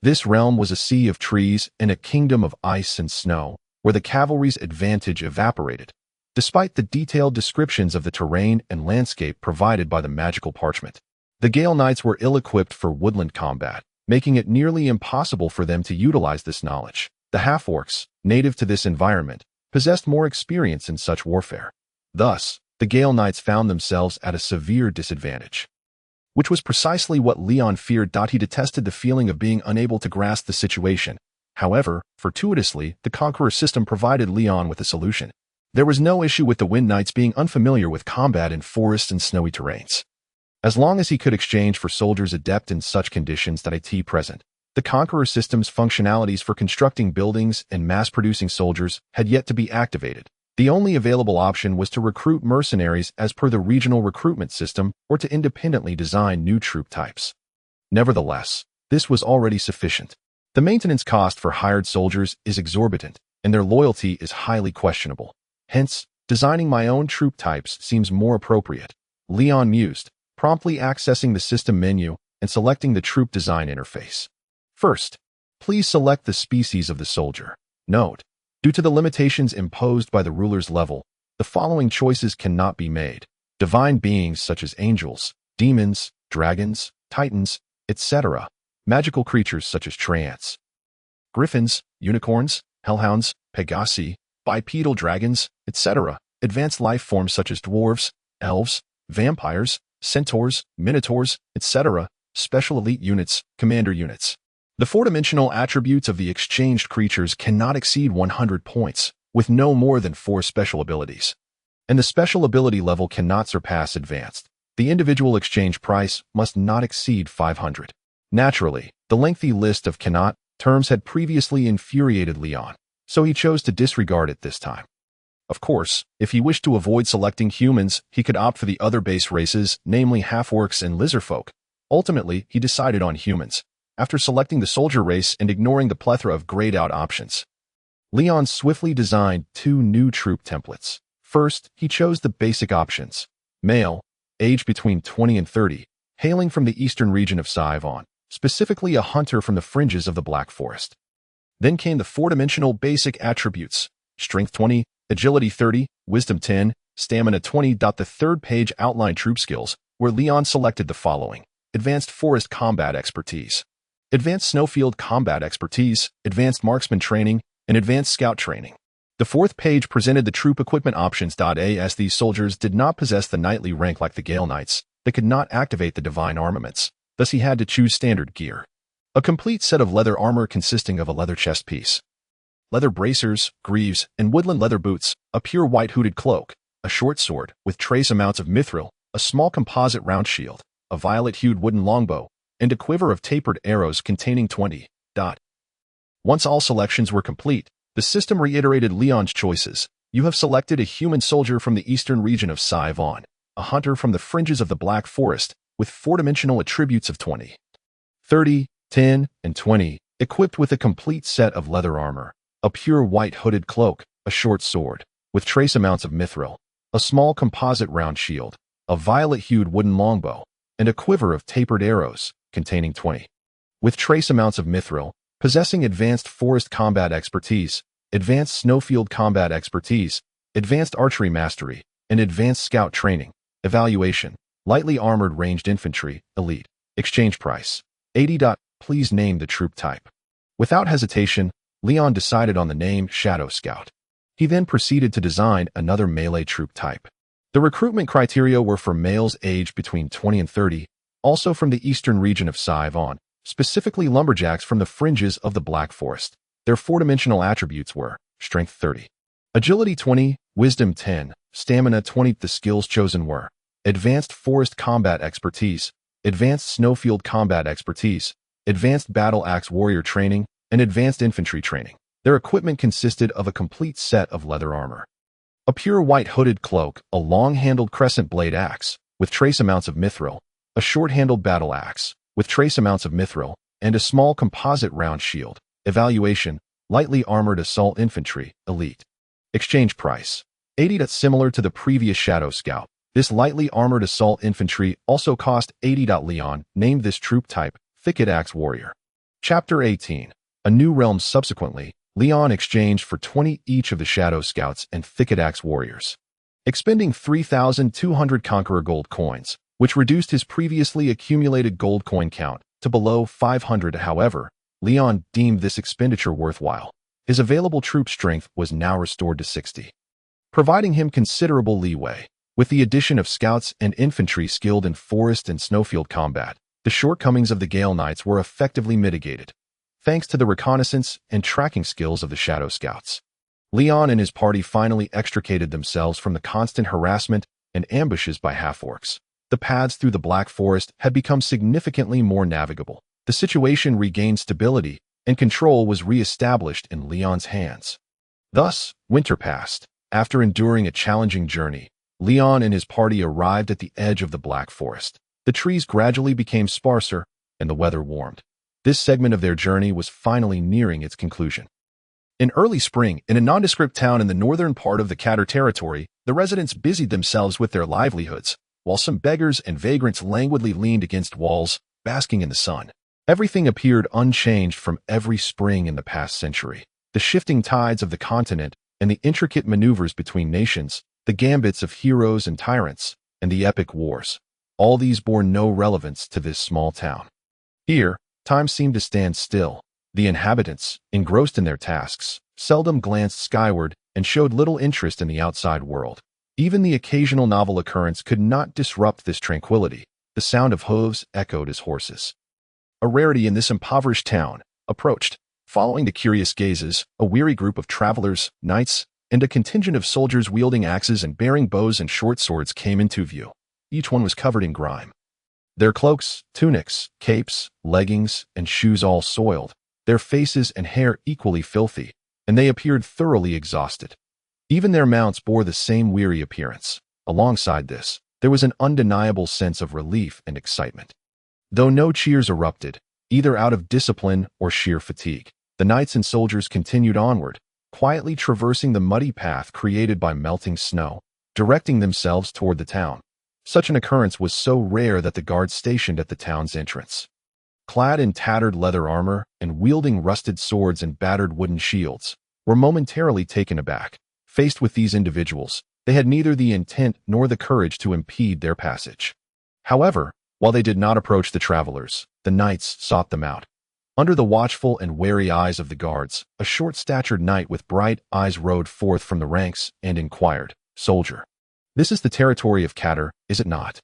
This realm was a sea of trees and a kingdom of ice and snow, where the cavalry's advantage evaporated, despite the detailed descriptions of the terrain and landscape provided by the magical parchment. The Gale Knights were ill-equipped for woodland combat, making it nearly impossible for them to utilize this knowledge. The half-orcs, native to this environment, possessed more experience in such warfare. Thus, the Gale Knights found themselves at a severe disadvantage, which was precisely what Leon feared. He detested the feeling of being unable to grasp the situation. However, fortuitously, the conqueror system provided Leon with a solution. There was no issue with the Wind Knights being unfamiliar with combat in forests and snowy terrains. As long as he could exchange for soldiers adept in such conditions that IT present, the conqueror system's functionalities for constructing buildings and mass-producing soldiers had yet to be activated. The only available option was to recruit mercenaries as per the regional recruitment system or to independently design new troop types. Nevertheless, this was already sufficient. The maintenance cost for hired soldiers is exorbitant, and their loyalty is highly questionable. Hence, designing my own troop types seems more appropriate. Leon mused, promptly accessing the system menu and selecting the troop design interface. First, please select the species of the soldier. Note, due to the limitations imposed by the ruler's level, the following choices cannot be made. Divine beings such as angels, demons, dragons, titans, etc. Magical creatures such as treants, griffins, unicorns, hellhounds, pegasi, bipedal dragons, etc. Advanced life forms such as dwarves, elves, vampires, centaurs, minotaurs, etc. Special elite units, commander units. The four-dimensional attributes of the exchanged creatures cannot exceed 100 points, with no more than 4 special abilities. And the special ability level cannot surpass advanced. The individual exchange price must not exceed 500. Naturally, the lengthy list of cannot terms had previously infuriated Leon, so he chose to disregard it this time. Of course, if he wished to avoid selecting humans, he could opt for the other base races, namely half-orcs and lizardfolk. Ultimately, he decided on humans, after selecting the soldier race and ignoring the plethora of grayed-out options. Leon swiftly designed 2 new troop templates. First, he chose the basic options. Male, age between 20 and 30, hailing from the eastern region of Saivon, specifically a hunter from the fringes of the Black Forest. Then came the 4-dimensional basic attributes. Strength 20, Agility 30, Wisdom 10, Stamina 20. The third page outlined troop skills, where Leon selected the following: Advanced Forest Combat Expertise, Advanced Snowfield Combat Expertise, Advanced Marksman Training, and Advanced Scout Training. The fourth page presented the troop equipment options. As these soldiers did not possess the knightly rank like the Gale Knights, they could not activate the divine armaments, thus he had to choose standard gear. A complete set of leather armor consisting of a leather chest piece, leather bracers, greaves, and woodland leather boots, a pure white hooded cloak, a short sword with trace amounts of mithril, a small composite round shield, a violet-hued wooden longbow, and a quiver of tapered arrows containing 20. Once all selections were complete, the system reiterated Leon's choices. You have selected a human soldier from the eastern region of Saivan, a hunter from the fringes of the Black Forest, with four-dimensional attributes of 20, 30, 10, and 20, equipped with a complete set of leather armor, a pure white hooded cloak, a short sword, with trace amounts of mithril, a small composite round shield, a violet-hued wooden longbow, and a quiver of tapered arrows, containing 20, with trace amounts of mithril, possessing Advanced Forest Combat Expertise, Advanced Snowfield Combat Expertise, Advanced Archery Mastery, and Advanced Scout Training. Evaluation: Lightly Armored Ranged Infantry, Elite. Exchange price: 80. Please name the troop type. Without hesitation, Leon decided on the name Shadow Scout. He then proceeded to design another melee troop type. The recruitment criteria were for males aged between 20 and 30, also from the eastern region of Saivan, specifically lumberjacks from the fringes of the Black Forest. Their four-dimensional attributes were Strength 30, Agility 20, Wisdom 10, Stamina 20. The skills chosen were Advanced Forest Combat Expertise, Advanced Snowfield Combat Expertise, Advanced Battle Axe Warrior Training, and Advanced Infantry Training. Their equipment consisted of a complete set of leather armor, a pure white hooded cloak, a long-handled crescent blade axe, with trace amounts of mithril, a short-handled battle axe, with trace amounts of mithril, and a small composite round shield. Evaluation: Lightly Armored Assault Infantry, Elite. Exchange price: 80. Similar to the previous Shadow Scout, this lightly armored assault infantry also cost 80. Leon named this troop type Thicket Axe Warrior. Chapter 18. A New Realm. Subsequently, Leon exchanged for 20 each of the Shadow Scouts and Thicket Axe Warriors, expending 3,200 Conqueror gold coins, which reduced his previously accumulated gold coin count to below 500. However, Leon deemed this expenditure worthwhile. His available troop strength was now restored to 60, providing him considerable leeway. With the addition of scouts and infantry skilled in forest and snowfield combat, the shortcomings of the Gale Knights were effectively mitigated, thanks to the reconnaissance and tracking skills of the Shadow Scouts. Leon and his party finally extricated themselves from the constant harassment and ambushes by half-orcs. The paths through the Black Forest had become significantly more navigable. The situation regained stability, and control was re-established in Leon's hands. Thus, winter passed. After enduring a challenging journey, Leon and his party arrived at the edge of the Black Forest. The trees gradually became sparser, and the weather warmed. This segment of their journey was finally nearing its conclusion. In early spring, in a nondescript town in the northern part of the Catter territory, the residents busied themselves with their livelihoods, while some beggars and vagrants languidly leaned against walls, basking in the sun. Everything appeared unchanged from every spring in the past century. The shifting tides of the continent and the intricate maneuvers between nations, the gambits of heroes and tyrants, and the epic wars, all these bore no relevance to this small town. Here, time seemed to stand still. The inhabitants, engrossed in their tasks, seldom glanced skyward and showed little interest in the outside world. Even the occasional novel occurrence could not disrupt this tranquility. The sound of hooves echoed as horses, a rarity in this impoverished town, approached. Following the curious gazes, a weary group of travelers, knights, and a contingent of soldiers wielding axes and bearing bows and short swords came into view. Each one was covered in grime, their cloaks, tunics, capes, leggings, and shoes all soiled, their faces and hair equally filthy, and they appeared thoroughly exhausted. Even their mounts bore the same weary appearance. Alongside this, there was an undeniable sense of relief and excitement. Though no cheers erupted, either out of discipline or sheer fatigue, the knights and soldiers continued onward, quietly traversing the muddy path created by melting snow, directing themselves toward the town. Such an occurrence was so rare that the guards stationed at the town's entrance, clad in tattered leather armor and wielding rusted swords and battered wooden shields, were momentarily taken aback. Faced with these individuals, they had neither the intent nor the courage to impede their passage. However, while they did not approach the travelers, the knights sought them out. Under the watchful and wary eyes of the guards, a short-statured knight with bright eyes rode forth from the ranks and inquired, "Soldier, this is the territory of Catter, is it not?"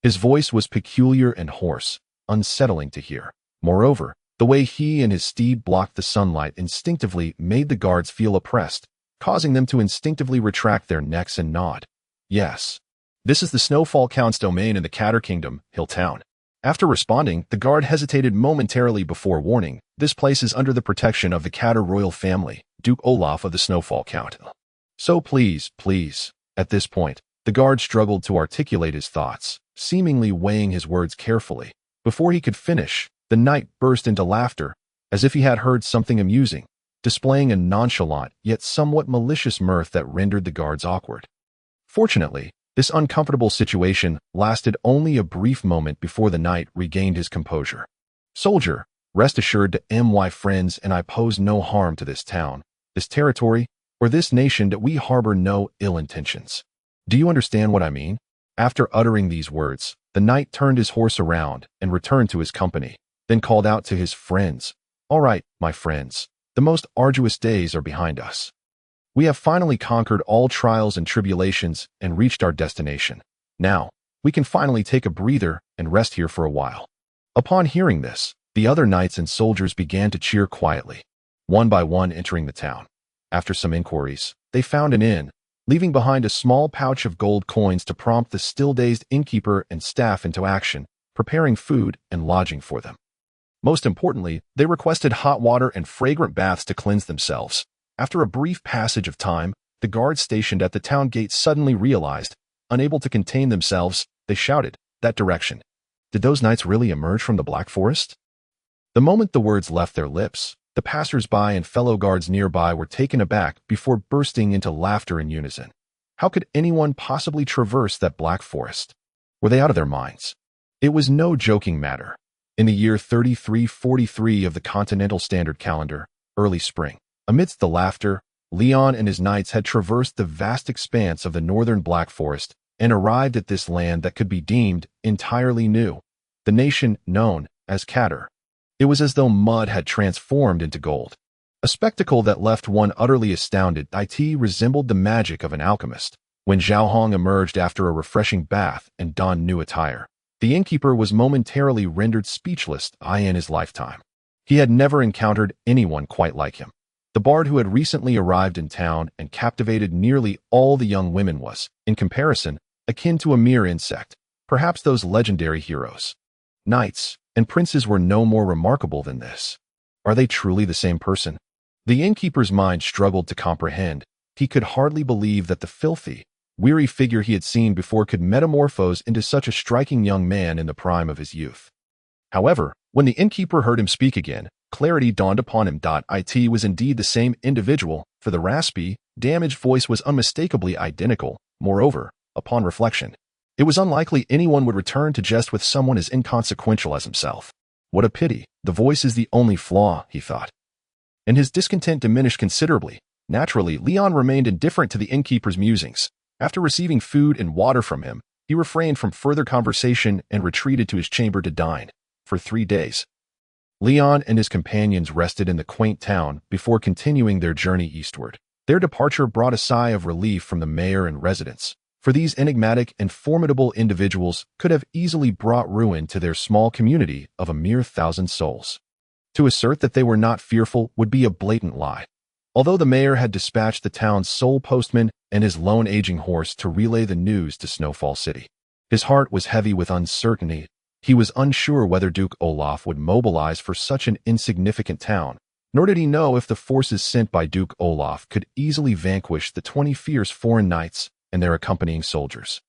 His voice was peculiar and hoarse, unsettling to hear. Moreover, the way he and his steed blocked the sunlight instinctively made the guards feel oppressed, causing them to instinctively retract their necks and nod. "Yes. This is the Snowfall Count's domain in the Catter Kingdom, Hill Town." After responding, the guard hesitated momentarily before warning, "This place is under the protection of the Catter royal family, Duke Olaf of the Snowfall Count. So please." At this point, the guard struggled to articulate his thoughts, seemingly weighing his words carefully. Before he could finish, the knight burst into laughter, as if he had heard something amusing, displaying a nonchalant yet somewhat malicious mirth that rendered the guards awkward. Fortunately, this uncomfortable situation lasted only a brief moment before the knight regained his composure. "Soldier, rest assured that my friends and I pose no harm to this town, this territory, or this nation, that we harbor no ill intentions. Do you understand what I mean?" After uttering these words, the knight turned his horse around and returned to his company, then called out to his friends, "All right, my friends, the most arduous days are behind us. We have finally conquered all trials and tribulations and reached our destination. Now, we can finally take a breather and rest here for a while." Upon hearing this, the other knights and soldiers began to cheer quietly, one by one entering the town. After some inquiries, they found an inn, leaving behind a small pouch of gold coins to prompt the still-dazed innkeeper and staff into action, preparing food and lodging for them. Most importantly, they requested hot water and fragrant baths to cleanse themselves. After a brief passage of time, the guards stationed at the town gate suddenly realized, unable to contain themselves, they shouted, "That direction." Did those knights really emerge from the Black Forest? The moment the words left their lips, the passers-by and fellow guards nearby were taken aback before bursting into laughter in unison. How could anyone possibly traverse that Black Forest? Were they out of their minds? It was no joking matter. In the year 3343 of the Continental Standard Calendar, early spring, amidst the laughter, Leon and his knights had traversed the vast expanse of the northern Black Forest and arrived at this land that could be deemed entirely new, the nation known as Catter. It was as though mud had transformed into gold. A spectacle that left one utterly astounded. It resembled the magic of an alchemist. When Zhao Hong emerged after a refreshing bath and donned new attire, the innkeeper was momentarily rendered speechless in his lifetime. He had never encountered anyone quite like him. The bard who had recently arrived in town and captivated nearly all the young women was, in comparison, akin to a mere insect, perhaps those legendary heroes. Knights and princes were no more remarkable than this. Are they truly the same person? The innkeeper's mind struggled to comprehend. He could hardly believe that the filthy, weary figure he had seen before could metamorphose into such a striking young man in the prime of his youth. However, when the innkeeper heard him speak again, clarity dawned upon him. It was indeed the same individual, for the raspy, damaged voice was unmistakably identical. Moreover, upon reflection, it was unlikely anyone would return to jest with someone as inconsequential as himself. What a pity, the voice is the only flaw, he thought. And his discontent diminished considerably. Naturally, Leon remained indifferent to the innkeeper's musings. After receiving food and water from him, he refrained from further conversation and retreated to his chamber to dine. For 3 days, Leon and his companions rested in the quaint town before continuing their journey eastward. Their departure brought a sigh of relief from the mayor and residents, for these enigmatic and formidable individuals could have easily brought ruin to their small community of a mere 1,000 souls. To assert that they were not fearful would be a blatant lie. Although the mayor had dispatched the town's sole postman and his lone aging horse to relay the news to Snowfall City, his heart was heavy with uncertainty. He was unsure whether Duke Olaf would mobilize for such an insignificant town, nor did he know if the forces sent by Duke Olaf could easily vanquish the 20 fierce foreign knights and their accompanying soldiers.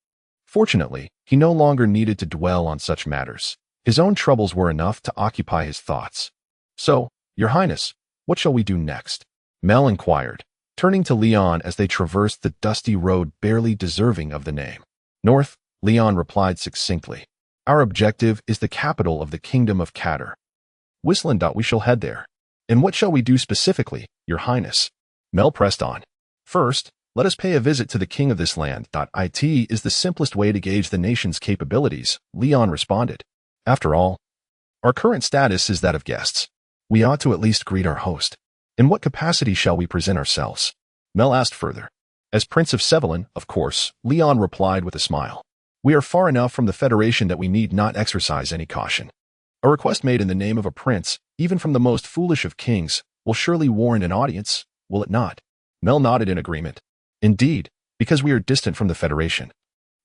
Fortunately, he no longer needed to dwell on such matters. His own troubles were enough to occupy his thoughts. "So, Your Highness, what shall we do next?" Mel inquired, turning to Leon as they traversed the dusty road barely deserving of the name. "North," Leon replied succinctly. "Our objective is the capital of the Kingdom of Catter. Whistling. We shall head there. And what shall we do specifically, Your Highness?" Mel pressed on. First, let us pay a visit to the king of this land. It is the simplest way to gauge the nation's capabilities, Leon responded. After all, our current status is that of guests. We ought to at least greet our host. In what capacity shall we present ourselves? Mel asked further. As Prince of Sevelin, of course, Leon replied with a smile. We are far enough from the Federation that we need not exercise any caution. A request made in the name of a prince, even from the most foolish of kings, will surely warrant an audience, will it not? Mel nodded in agreement. Indeed, because we are distant from the Federation.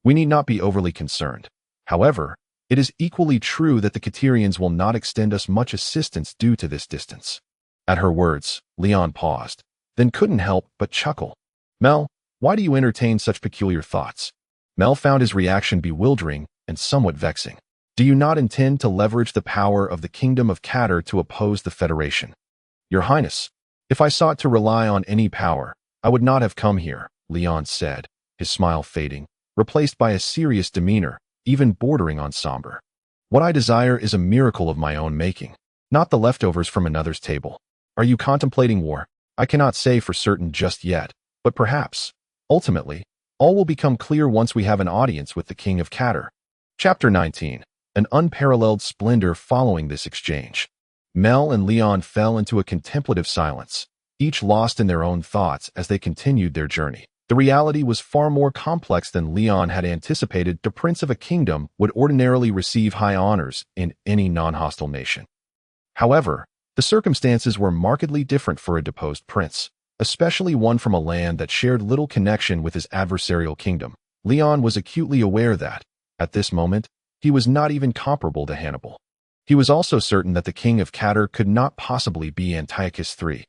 We need not be overly concerned. However, it is equally true that the Caterians will not extend us much assistance due to this distance. At her words, Leon paused, then couldn't help but chuckle. Mel, why do you entertain such peculiar thoughts? Mel found his reaction bewildering and somewhat vexing. Do you not intend to leverage the power of the Kingdom of Catter to oppose the Federation? Your Highness, if I sought to rely on any power, I would not have come here, Leon said, his smile fading, replaced by a serious demeanor, even bordering on somber. What I desire is a miracle of my own making, not the leftovers from another's table. Are you contemplating war? I cannot say for certain just yet, but perhaps, ultimately, all will become clear once we have an audience with the King of Catter. Chapter 19. An unparalleled splendor following this exchange. Mel and Leon fell into a contemplative silence, each lost in their own thoughts as they continued their journey. The reality was far more complex than Leon had anticipated. The prince of a kingdom would ordinarily receive high honors in any non-hostile nation. However, the circumstances were markedly different for a deposed prince, especially one from a land that shared little connection with his adversarial kingdom. Leon was acutely aware that, at this moment, he was not even comparable to Hannibal. He was also certain that the king of Catter could not possibly be Antiochus III.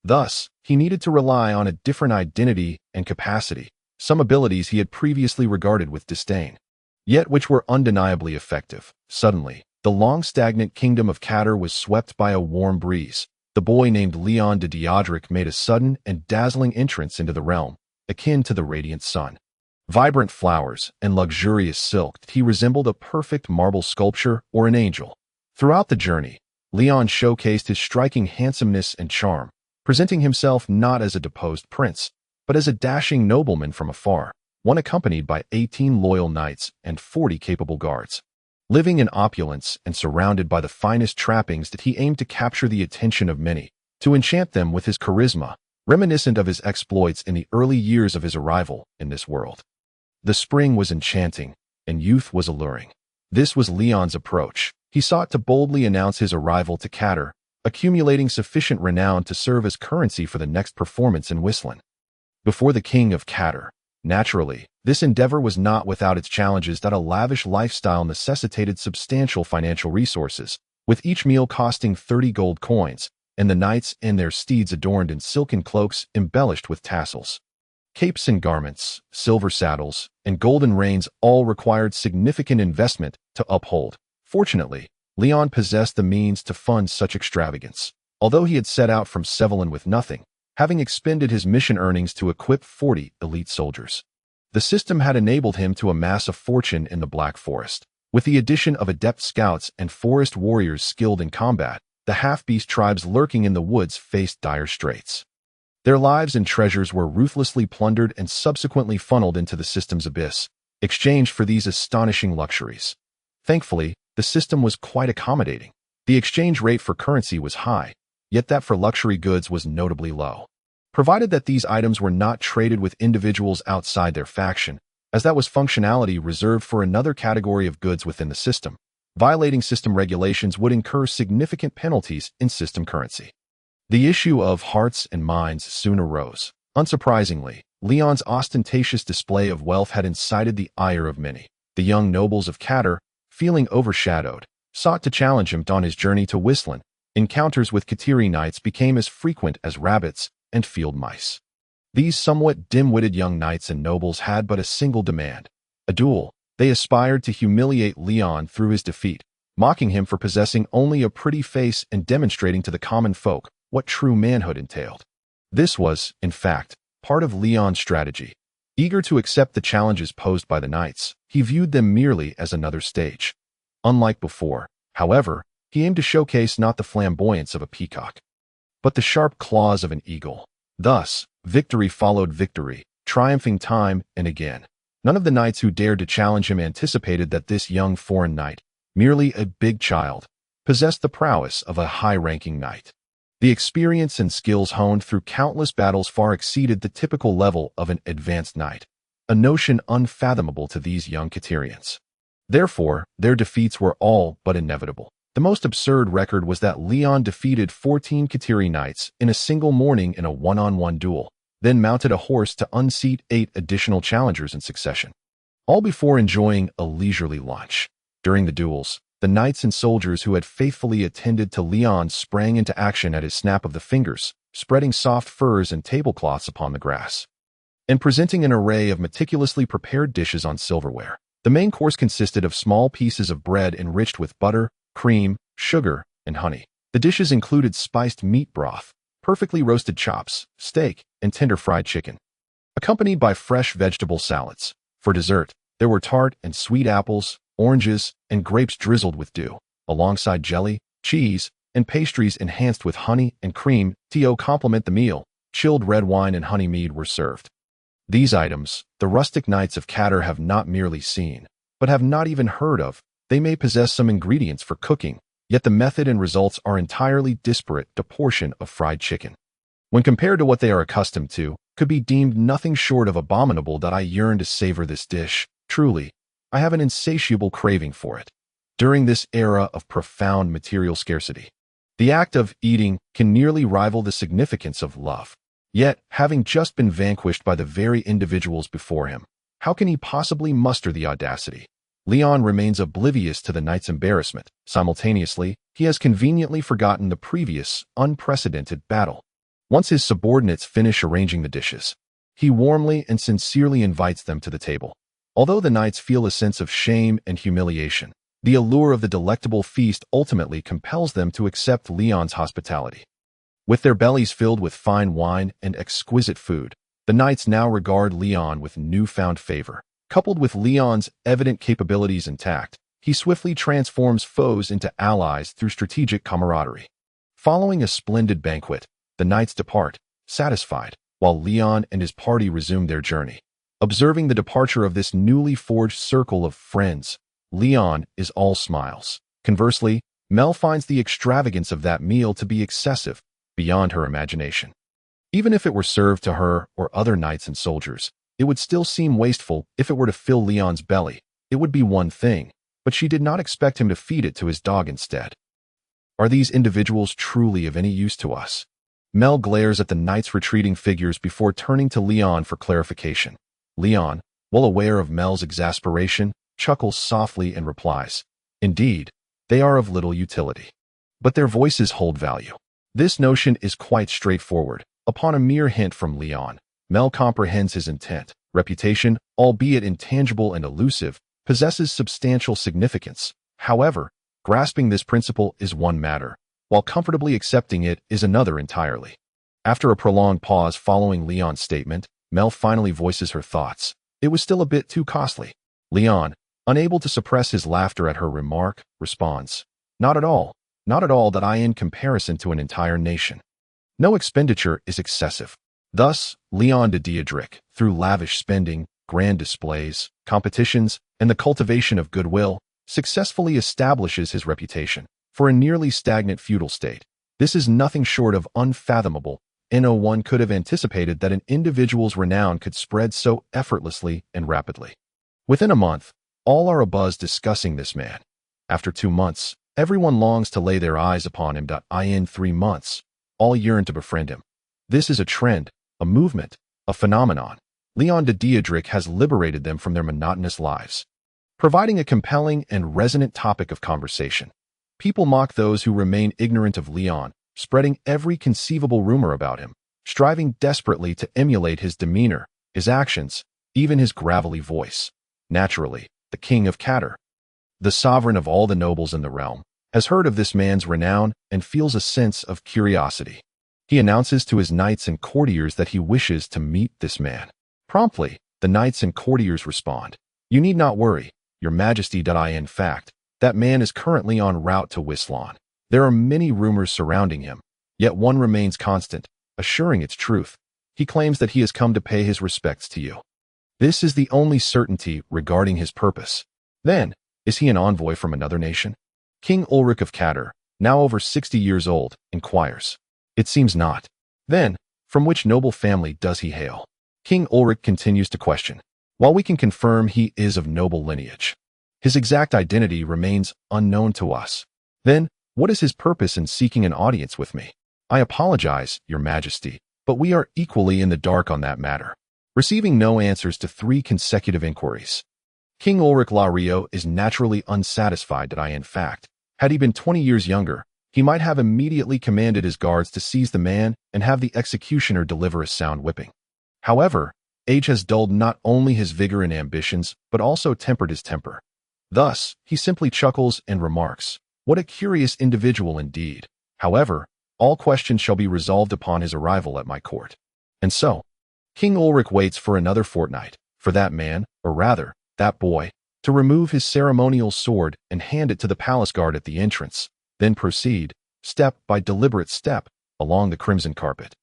Thus, he needed to rely on a different identity and capacity, some abilities he had previously regarded with disdain, yet which were undeniably effective. Suddenly, the long-stagnant kingdom of Catter was swept by a warm breeze. The boy named Leon de Diodric made a sudden and dazzling entrance into the realm, akin to the radiant sun. Vibrant flowers and luxurious silk, he resembled a perfect marble sculpture or an angel. Throughout the journey, Leon showcased his striking handsomeness and charm, presenting himself not as a deposed prince, but as a dashing nobleman from afar, one accompanied by 18 loyal knights and 40 capable guards. Living in opulence and surrounded by the finest trappings, that he aimed to capture the attention of many, to enchant them with his charisma, reminiscent of his exploits in the early years of his arrival in this world. The spring was enchanting, and youth was alluring. This was Leon's approach. He sought to boldly announce his arrival to Catter, accumulating sufficient renown to serve as currency for the next performance in Whistling. Before the king of Catter, naturally, this endeavor was not without its challenges. That a lavish lifestyle necessitated substantial financial resources, with each meal costing 30 gold coins, and the knights and their steeds adorned in silken cloaks embellished with tassels. Capes and garments, silver saddles, and golden reins all required significant investment to uphold. Fortunately, Leon possessed the means to fund such extravagance. Although he had set out from Sevelin with nothing, having expended his mission earnings to equip 40 elite soldiers. The system had enabled him to amass a fortune in the Black Forest. With the addition of adept scouts and forest warriors skilled in combat, the half-beast tribes lurking in the woods faced dire straits. Their lives and treasures were ruthlessly plundered and subsequently funneled into the system's abyss, exchanged for these astonishing luxuries. Thankfully, the system was quite accommodating. The exchange rate for currency was high, yet that for luxury goods was notably low. Provided that these items were not traded with individuals outside their faction, as that was functionality reserved for another category of goods within the system, violating system regulations would incur significant penalties in system currency. The issue of hearts and minds soon arose. Unsurprisingly, Leon's ostentatious display of wealth had incited the ire of many. The young nobles of Catter, feeling overshadowed, sought to challenge him on his journey to Whistling. Encounters with Kateri knights became as frequent as rabbits and field mice. These somewhat dim-witted young knights and nobles had but a single demand: a duel. They aspired to humiliate Leon through his defeat, mocking him for possessing only a pretty face and demonstrating to the common folk what true manhood entailed. This was, in fact, part of Leon's strategy. Eager to accept the challenges posed by the knights, he viewed them merely as another stage. Unlike before, however, he aimed to showcase not the flamboyance of a peacock, but the sharp claws of an eagle. Thus, victory followed victory, triumphing time and again. None of the knights who dared to challenge him anticipated that this young foreign knight, merely a big child, possessed the prowess of a high-ranking knight. The experience and skills honed through countless battles far exceeded the typical level of an advanced knight, a notion unfathomable to these young Caterians. Therefore, their defeats were all but inevitable. The most absurd record was that Leon defeated 14 Kateri knights in a single morning in a one-on-one duel, then mounted a horse to unseat 8 additional challengers in succession, all before enjoying a leisurely lunch. During the duels, the knights and soldiers who had faithfully attended to Leon sprang into action at his snap of the fingers, spreading soft furs and tablecloths upon the grass, and presenting an array of meticulously prepared dishes on silverware. The main course consisted of small pieces of bread enriched with butter, cream, sugar, and honey. The dishes included spiced meat broth, perfectly roasted chops, steak, and tender fried chicken, accompanied by fresh vegetable salads. For dessert, there were tart and sweet apples, oranges, and grapes drizzled with dew, alongside jelly, cheese, and pastries enhanced with honey and cream to complement the meal. Chilled red wine and honey mead were served. These items, the rustic knights of Cater have not merely seen, but have not even heard of. They may possess some ingredients for cooking, yet the method and results are entirely disparate. The portion of fried chicken, when compared to what they are accustomed to, could be deemed nothing short of abominable. That I yearn to savor this dish. Truly, I have an insatiable craving for it. During this era of profound material scarcity, the act of eating can nearly rival the significance of love. Yet, having just been vanquished by the very individuals before him, how can he possibly muster the audacity? Leon remains oblivious to the knight's embarrassment. Simultaneously, he has conveniently forgotten the previous, unprecedented battle. Once his subordinates finish arranging the dishes, he warmly and sincerely invites them to the table. Although the knights feel a sense of shame and humiliation, the allure of the delectable feast ultimately compels them to accept Leon's hospitality. With their bellies filled with fine wine and exquisite food, the knights now regard Leon with newfound favor. Coupled with Leon's evident capabilities and tact, he swiftly transforms foes into allies through strategic camaraderie. Following a splendid banquet, the knights depart, satisfied, while Leon and his party resume their journey. Observing the departure of this newly forged circle of friends, Leon is all smiles. Conversely, Mel finds the extravagance of that meal to be excessive, beyond her imagination. Even if it were served to her or other knights and soldiers, it would still seem wasteful. If it were to fill Leon's belly, it would be one thing, but she did not expect him to feed it to his dog instead. Are these individuals truly of any use to us? Mel glares at the knight's retreating figures before turning to Leon for clarification. Leon, well aware of Mel's exasperation, chuckles softly and replies, "Indeed, they are of little utility. But their voices hold value." This notion is quite straightforward. Upon a mere hint from Leon, Mel comprehends his intent. Reputation, albeit intangible and elusive, possesses substantial significance. However, grasping this principle is one matter, while comfortably accepting it is another entirely. After a prolonged pause following Leon's statement, Mel finally voices her thoughts. It was still a bit too costly. Leon, unable to suppress his laughter at her remark, responds, "Not at all. Not at all that I in comparison to an entire nation. No expenditure is excessive." Thus, Leon de Diedrich, through lavish spending, grand displays, competitions, and the cultivation of goodwill, successfully establishes his reputation. For a nearly stagnant feudal state, this is nothing short of unfathomable. No one could have anticipated that an individual's renown could spread so effortlessly and rapidly. Within a month, all are abuzz discussing this man. After 2 months, everyone longs to lay their eyes upon him. In 3 months, all yearn to befriend him. This is a trend, a movement, a phenomenon. Leon de Diedrich has liberated them from their monotonous lives, providing a compelling and resonant topic of conversation. People mock those who remain ignorant of Leon, spreading every conceivable rumor about him, striving desperately to emulate his demeanor, his actions, even his gravelly voice. Naturally, the king of Cater, the sovereign of all the nobles in the realm, has heard of this man's renown and feels a sense of curiosity. He announces to his knights and courtiers that he wishes to meet this man. Promptly, the knights and courtiers respond, "You need not worry, your majesty. In fact, that man is currently en route to Wislan. There are many rumors surrounding him, yet one remains constant, assuring its truth. He claims that he has come to pay his respects to you. This is the only certainty regarding his purpose. Then, is he an envoy from another nation? King Ulrich of Katter, now over 60 years old, inquires. It seems not. Then, from which noble family does he hail? King Ulrich continues to question. While we can confirm he is of noble lineage, his exact identity remains unknown to us. Then, what is his purpose in seeking an audience with me? I apologize, Your Majesty, but we are equally in the dark on that matter. Receiving no answers to 3 consecutive inquiries, King Ulrich La Rio is naturally unsatisfied that in fact, had he been 20 years younger, he might have immediately commanded his guards to seize the man and have the executioner deliver a sound whipping. However, age has dulled not only his vigor and ambitions, but also tempered his temper. Thus, he simply chuckles and remarks, "What a curious individual indeed. However, all questions shall be resolved upon his arrival at my court." And so, King Ulrich waits for another fortnight, for that man, or rather, that boy, to remove his ceremonial sword and hand it to the palace guard at the entrance, then proceed, step by deliberate step, along the crimson carpet.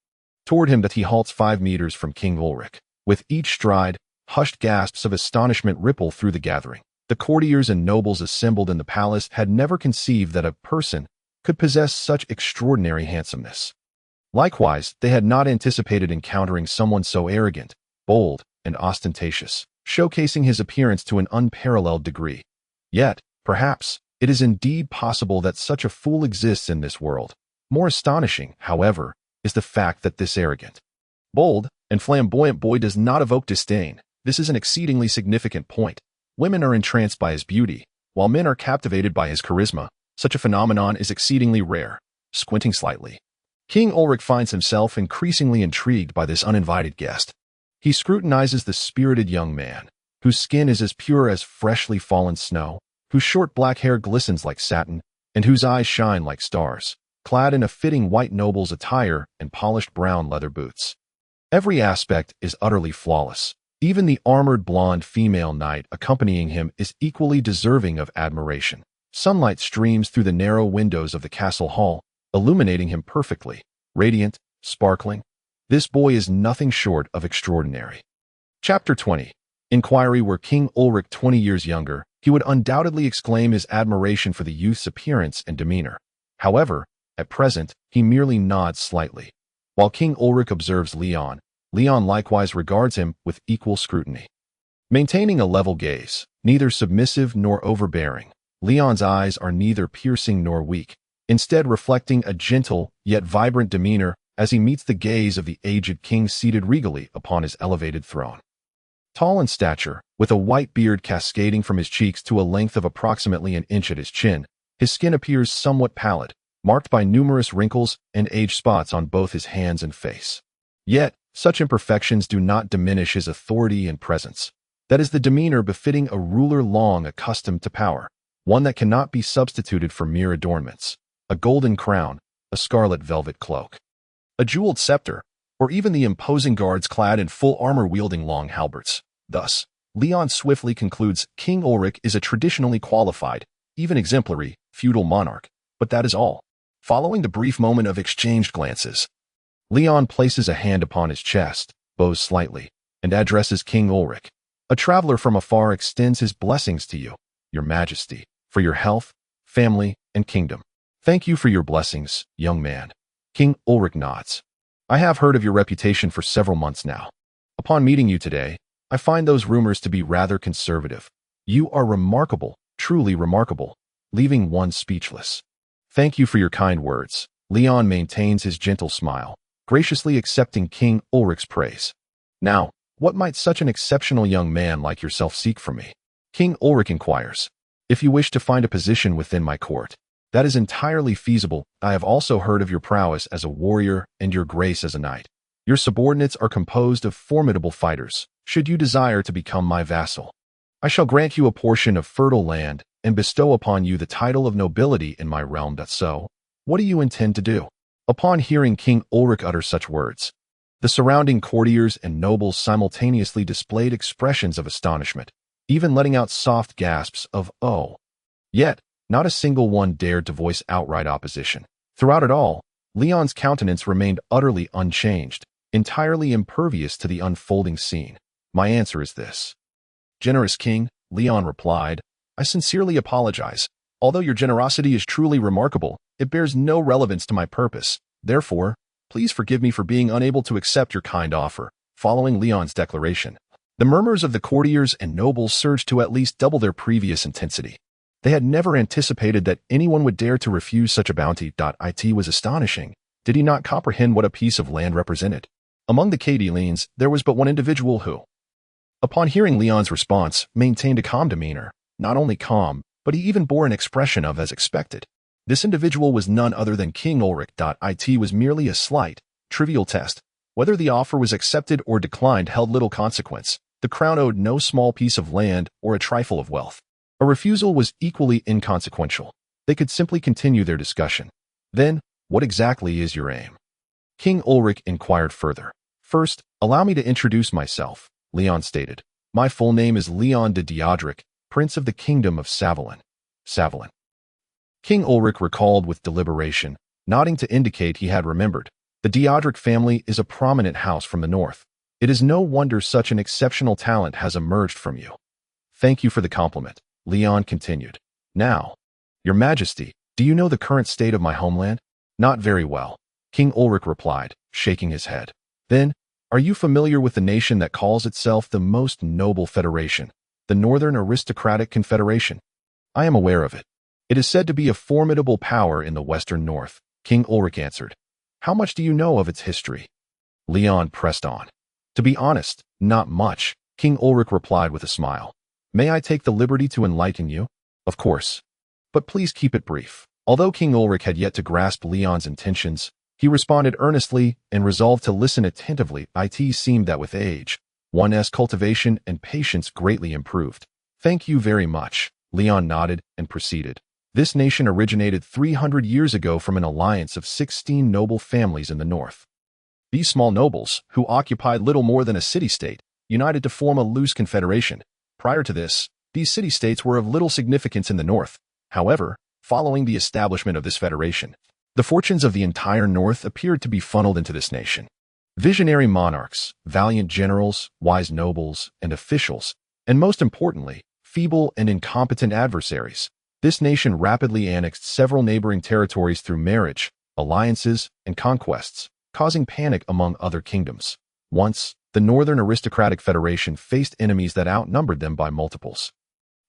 Toward him that he halts 5 meters from King Ulrich. With each stride, hushed gasps of astonishment ripple through the gathering. The courtiers and nobles assembled in the palace had never conceived that a person could possess such extraordinary handsomeness. Likewise, they had not anticipated encountering someone so arrogant, bold, and ostentatious, showcasing his appearance to an unparalleled degree. Yet, perhaps, it is indeed possible that such a fool exists in this world. More astonishing, however, is the fact that this arrogant, bold, and flamboyant boy does not evoke disdain. This is an exceedingly significant point. Women are entranced by his beauty, while men are captivated by his charisma. Such a phenomenon is exceedingly rare. Squinting slightly, King Ulrich finds himself increasingly intrigued by this uninvited guest. He scrutinizes the spirited young man, whose skin is as pure as freshly fallen snow, whose short black hair glistens like satin, and whose eyes shine like stars, clad in a fitting white noble's attire and polished brown leather boots. Every aspect is utterly flawless. Even the armored blonde female knight accompanying him is equally deserving of admiration. Sunlight streams through the narrow windows of the castle hall, illuminating him perfectly, radiant, sparkling. This boy is nothing short of extraordinary. Chapter 20. Inquiry. Were King Ulrich 20 years younger, he would undoubtedly exclaim his admiration for the youth's appearance and demeanor. However, at present, he merely nods slightly. While King Ulrich observes Leon likewise regards him with equal scrutiny. Maintaining a level gaze, neither submissive nor overbearing, Leon's eyes are neither piercing nor weak, instead reflecting a gentle yet vibrant demeanor as he meets the gaze of the aged king seated regally upon his elevated throne. Tall in stature, with a white beard cascading from his cheeks to a length of approximately an inch at his chin, his skin appears somewhat pallid, marked by numerous wrinkles and age spots on both his hands and face. Yet, such imperfections do not diminish his authority and presence. That is the demeanor befitting a ruler long accustomed to power, one that cannot be substituted for mere adornments, a golden crown, a scarlet velvet cloak, a jeweled scepter, or even the imposing guards clad in full armor wielding long halberds. Thus, Leon swiftly concludes King Ulrich is a traditionally qualified, even exemplary, feudal monarch, but that is all. Following the brief moment of exchanged glances, Leon places a hand upon his chest, bows slightly, and addresses King Ulrich. A traveler from afar extends his blessings to you, Your Majesty, for your health, family, and kingdom. Thank you for your blessings, young man. King Ulrich nods. I have heard of your reputation for several months now. Upon meeting you today, I find those rumors to be rather conservative. You are remarkable, truly remarkable, leaving one speechless. Thank you for your kind words. Leon maintains his gentle smile, graciously accepting King Ulrich's praise. Now, what might such an exceptional young man like yourself seek from me? King Ulrich inquires. If you wish to find a position within my court, that is entirely feasible. I have also heard of your prowess as a warrior and your grace as a knight. Your subordinates are composed of formidable fighters. Should you desire to become my vassal, I shall grant you a portion of fertile land and bestow upon you the title of nobility in my realm. So, what do you intend to do? Upon hearing King Ulrich utter such words, the surrounding courtiers and nobles simultaneously displayed expressions of astonishment, even letting out soft gasps of "oh." Yet, not a single one dared to voice outright opposition. Throughout it all, Leon's countenance remained utterly unchanged, entirely impervious to the unfolding scene. My answer is this. Generous king, Leon replied, I sincerely apologize. Although your generosity is truly remarkable, it bears no relevance to my purpose. Therefore, please forgive me for being unable to accept your kind offer. Following Leon's declaration, the murmurs of the courtiers and nobles surged to at least double their previous intensity. They had never anticipated that anyone would dare to refuse such a bounty. It was astonishing. Did he not comprehend what a piece of land represented? Among the Catalans, there was but one individual who, upon hearing Leon's response, maintained a calm demeanor. Not only calm, but he even bore an expression of as expected. This individual was none other than King Ulrich. It was merely a slight, trivial test. Whether the offer was accepted or declined held little consequence. The crown owed no small piece of land or a trifle of wealth. A refusal was equally inconsequential. They could simply continue their discussion. Then, what exactly is your aim? King Ulrich inquired further. First, allow me to introduce myself, Leon stated. My full name is Leon de Diodric, Prince of the Kingdom of Savalin. Savalin. King Ulrich recalled with deliberation, nodding to indicate he had remembered. The Diodric family is a prominent house from the north. It is no wonder such an exceptional talent has emerged from you. Thank you for the compliment, Leon continued. Now, Your Majesty, do you know the current state of my homeland? Not very well, King Ulrich replied, shaking his head. Then, are you familiar with the nation that calls itself the Most Noble Federation, the Northern Aristocratic Confederation? I am aware of it. It is said to be a formidable power in the western north, King Ulrich answered. How much do you know of its history? Leon pressed on. To be honest, not much, King Ulrich replied with a smile. May I take the liberty to enlighten you? Of course. But please keep it brief. Although King Ulrich had yet to grasp Leon's intentions, he responded earnestly and resolved to listen attentively. It seemed that with age, one's cultivation and patience greatly improved. Thank you very much, Leon nodded and proceeded. This nation originated 300 years ago from an alliance of 16 noble families in the north. These small nobles, who occupied little more than a city-state, united to form a loose confederation. Prior to this, these city-states were of little significance in the north. However, following the establishment of this federation, the fortunes of the entire north appeared to be funneled into this nation. Visionary monarchs, valiant generals, wise nobles, and officials, and most importantly, feeble and incompetent adversaries. This nation rapidly annexed several neighboring territories through marriage, alliances, and conquests, causing panic among other kingdoms. Once, the Northern Aristocratic Federation faced enemies that outnumbered them by multiples.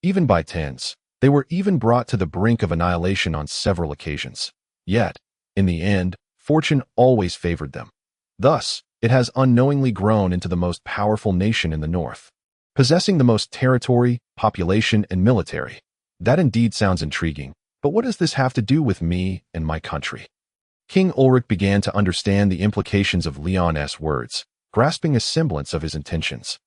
Even by tens, they were even brought to the brink of annihilation on several occasions. Yet, in the end, fortune always favored them. Thus, it has unknowingly grown into the most powerful nation in the north, possessing the most territory, population, and military. That indeed sounds intriguing, but what does this have to do with me and my country? King Ulrich began to understand the implications of Leon's words, grasping a semblance of his intentions.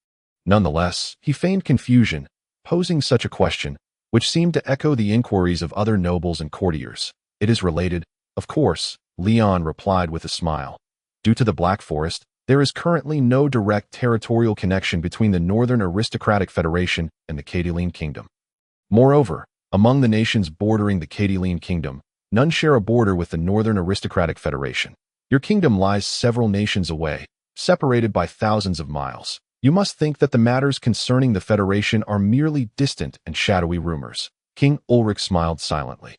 Nonetheless, he feigned confusion, posing such a question, which seemed to echo the inquiries of other nobles and courtiers. It is related, of course, Leon replied with a smile. Due to the Black Forest, there is currently no direct territorial connection between the Northern Aristocratic Federation and the Catalan Kingdom. Moreover, among the nations bordering the Catalan Kingdom, none share a border with the Northern Aristocratic Federation. Your kingdom lies several nations away, separated by thousands of miles. You must think that the matters concerning the Federation are merely distant and shadowy rumors. King Ulrich smiled silently,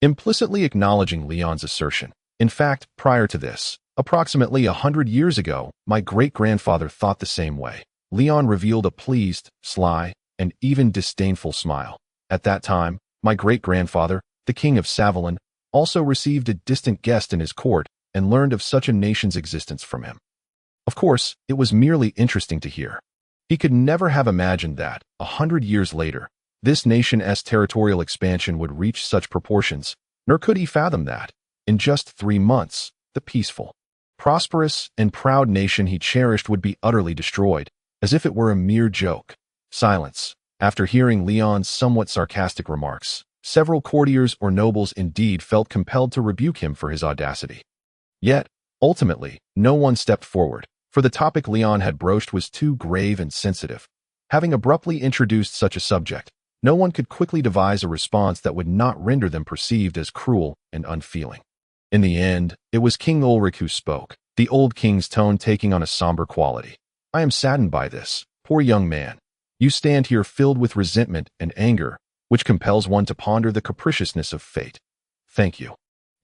implicitly acknowledging Leon's assertion. In fact, prior to this, approximately 100 years ago, my great-grandfather thought the same way. Leon revealed a pleased, sly, and even disdainful smile. At that time, my great-grandfather, the King of Savalin, also received a distant guest in his court and learned of such a nation's existence from him. Of course, it was merely interesting to hear. He could never have imagined that, 100 years later, this nation's territorial expansion would reach such proportions, nor could he fathom that, in just 3 months, the peaceful, prosperous, and proud nation he cherished would be utterly destroyed, as if it were a mere joke. Silence. After hearing Leon's somewhat sarcastic remarks, several courtiers or nobles indeed felt compelled to rebuke him for his audacity. Yet, ultimately, no one stepped forward, for the topic Leon had broached was too grave and sensitive. Having abruptly introduced such a subject, no one could quickly devise a response that would not render them perceived as cruel and unfeeling. In the end, it was King Ulrich who spoke. the old king's tone taking on a somber quality. I am saddened by this. Poor young man. You stand here filled with resentment and anger, which compels one to ponder the capriciousness of fate. Thank you.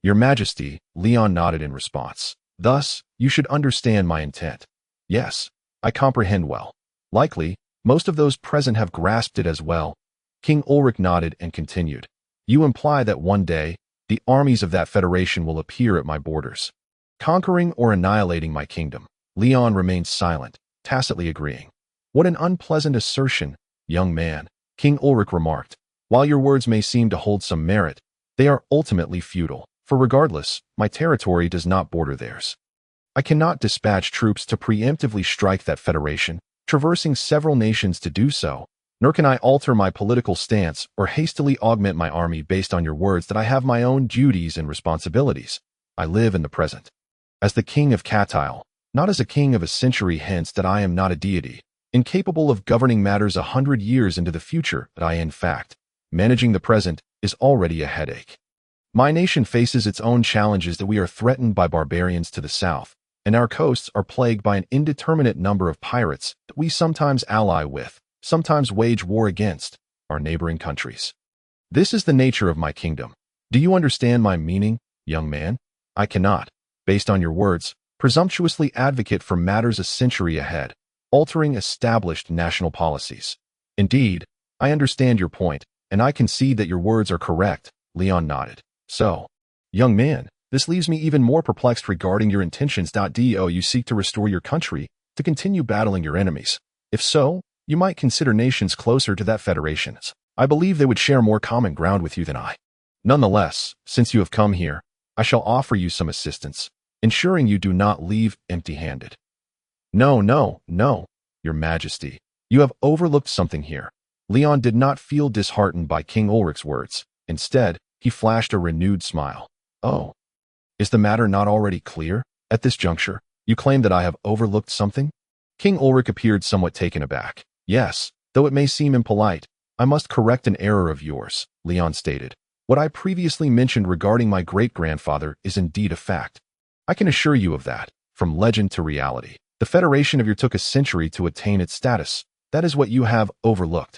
Your Majesty, Leon nodded in response. Thus, you should understand my intent. Yes, I comprehend well. Likely, most of those present have grasped it as well. King Ulrich nodded and continued. You imply that one day, the armies of that federation will appear at my borders, conquering or annihilating my kingdom. Leon remained silent, tacitly agreeing. What an unpleasant assertion, young man, King Ulrich remarked. While your words may seem to hold some merit, they are ultimately futile, for regardless, my territory does not border theirs. I cannot dispatch troops to preemptively strike that federation, traversing several nations to do so, nor can I alter my political stance or hastily augment my army based on your words that I have my own duties and responsibilities. I live in the present. As the king of Catile, not as a king of a century hence that I am not a deity, incapable of governing matters 100 years into the future that I in fact, managing the present is already a headache. My nation faces its own challenges that we are threatened by barbarians to the south, and our coasts are plagued by an indeterminate number of pirates that we sometimes ally with, sometimes wage war against, our neighboring countries. This is the nature of my kingdom. Do you understand my meaning, young man? I cannot, based on your words, presumptuously advocate for matters a century ahead, altering established national policies. Indeed, I understand your point, and I concede that your words are correct, Leon nodded. So, young man, this leaves me even more perplexed regarding your intentions. Do you seek to restore your country, to continue battling your enemies? If so, you might consider nations closer to that federation. I believe they would share more common ground with you than I. Nonetheless, since you have come here, I shall offer you some assistance, ensuring you do not leave empty-handed. No, your Majesty, you have overlooked something here. Leon did not feel disheartened by King Ulrich's words. Instead, he flashed a renewed smile. Oh, is the matter not already clear? At this juncture, you claim that I have overlooked something? King Ulrich appeared somewhat taken aback. Yes, though it may seem impolite, I must correct an error of yours, Leon stated. What I previously mentioned regarding my great-grandfather is indeed a fact. I can assure you of that, from legend to reality. The Federation of your took a century to attain its status. That is what you have overlooked.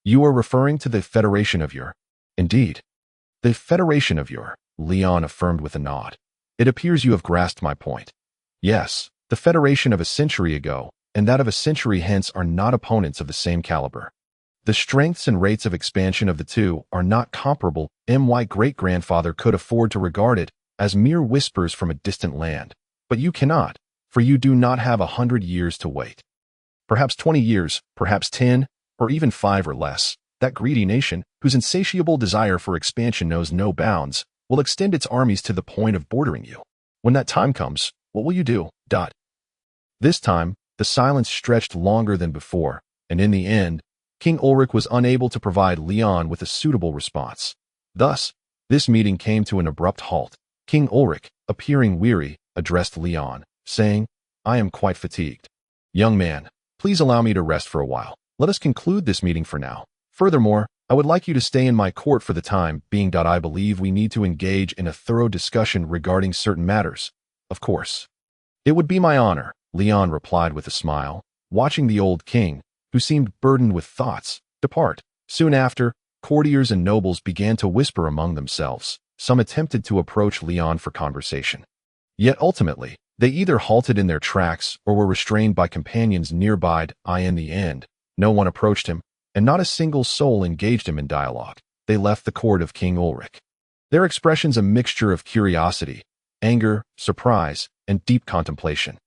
You are referring to the Federation of your. Indeed. The Federation of your, Leon affirmed with a nod. It appears you have grasped my point. Yes, the Federation of a century ago, and that of a century hence are not opponents of the same caliber. The strengths and rates of expansion of the two are not comparable. My great-grandfather could afford to regard it as mere whispers from a distant land. But you cannot, for you do not have 100 years to wait. Perhaps 20 years, perhaps 10, or even 5 or less. That greedy nation, whose insatiable desire for expansion knows no bounds, will extend its armies to the point of bordering you. When that time comes, what will you do? This time, the silence stretched longer than before, and in the end, King Ulrich was unable to provide Leon with a suitable response. Thus, this meeting came to an abrupt halt. King Ulrich, appearing weary, addressed Leon, saying, I am quite fatigued. Young man, please allow me to rest for a while. Let us conclude this meeting for now. Furthermore, I would like you to stay in my court for the time being. I believe we need to engage in a thorough discussion regarding certain matters. Of course. It would be my honor, Leon replied with a smile, watching the old king, who seemed burdened with thoughts, depart. Soon after, courtiers and nobles began to whisper among themselves. Some attempted to approach Leon for conversation. Yet ultimately, they either halted in their tracks or were restrained by companions nearby. In the end, no one approached him, and not a single soul engaged him in dialogue. They left the court of King Ulrich. Their expressions a mixture of curiosity, anger, surprise, and deep contemplation.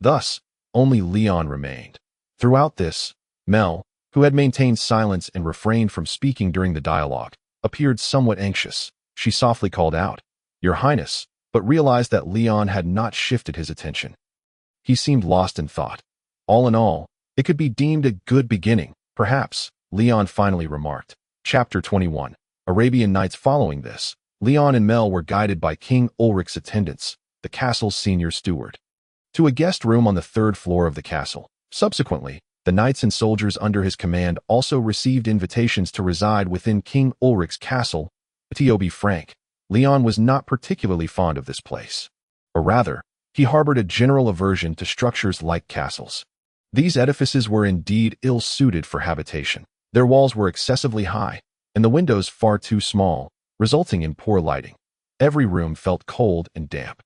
Thus, only Leon remained. Throughout this, Mel, who had maintained silence and refrained from speaking during the dialogue, appeared somewhat anxious. She softly called out, Your Highness, but realized that Leon had not shifted his attention. He seemed lost in thought. All in all, it could be deemed a good beginning, perhaps, Leon finally remarked. Chapter 21. Arabian Nights. Following this, Leon and Mel were guided by King Ulrich's attendants, the castle's senior steward, to a guest room on the 3rd floor of the castle. Subsequently, the knights and soldiers under his command also received invitations to reside within King Ulrich's castle. To be frank, Leon was not particularly fond of this place. Or rather, He harbored a general aversion to structures like castles. These edifices were indeed ill-suited for habitation. Their walls were excessively high, and the windows far too small, resulting in poor lighting. Every room felt cold and damp.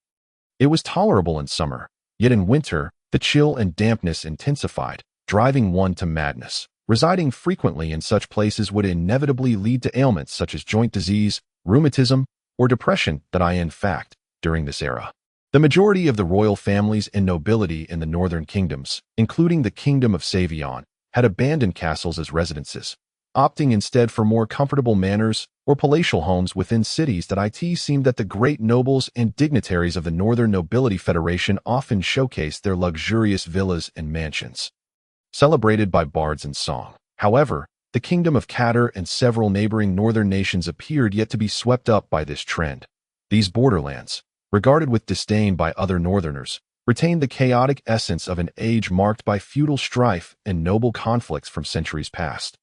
It was tolerable in summer, yet in winter, the chill and dampness intensified, driving one to madness. Residing frequently in such places would inevitably lead to ailments such as joint disease, rheumatism, or depression in fact, during this era. The majority of the royal families and nobility in the northern kingdoms, including the Kingdom of Savion, had abandoned castles as residences, opting instead for more comfortable manors or palatial homes within cities. It seemed that the great nobles and dignitaries of the Northern Nobility Federation often showcased their luxurious villas and mansions, celebrated by bards and song. However, the Kingdom of Catter and several neighboring northern nations appeared yet to be swept up by this trend. These borderlands, regarded with disdain by other northerners, retained the chaotic essence of an age marked by feudal strife and noble conflicts from centuries past.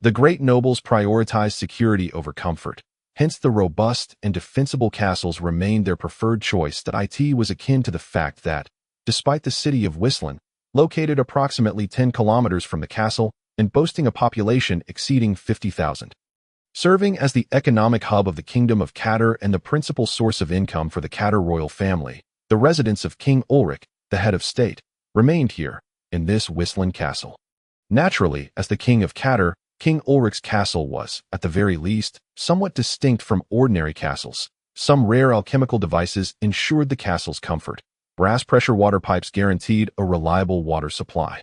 The great nobles prioritized security over comfort, hence the robust and defensible castles remained their preferred choice. It was akin to the fact that, despite the city of Whistland, located approximately 10 kilometers from the castle and boasting a population exceeding 50,000, serving as the economic hub of the Kingdom of Catter and the principal source of income for the Catter royal family, the residence of King Ulrich, the head of state, remained here, in this Whistland castle. Naturally, as the King of Catter, King Ulrich's castle was, at the very least, somewhat distinct from ordinary castles. Some rare alchemical devices ensured the castle's comfort. Brass pressure water pipes guaranteed a reliable water supply,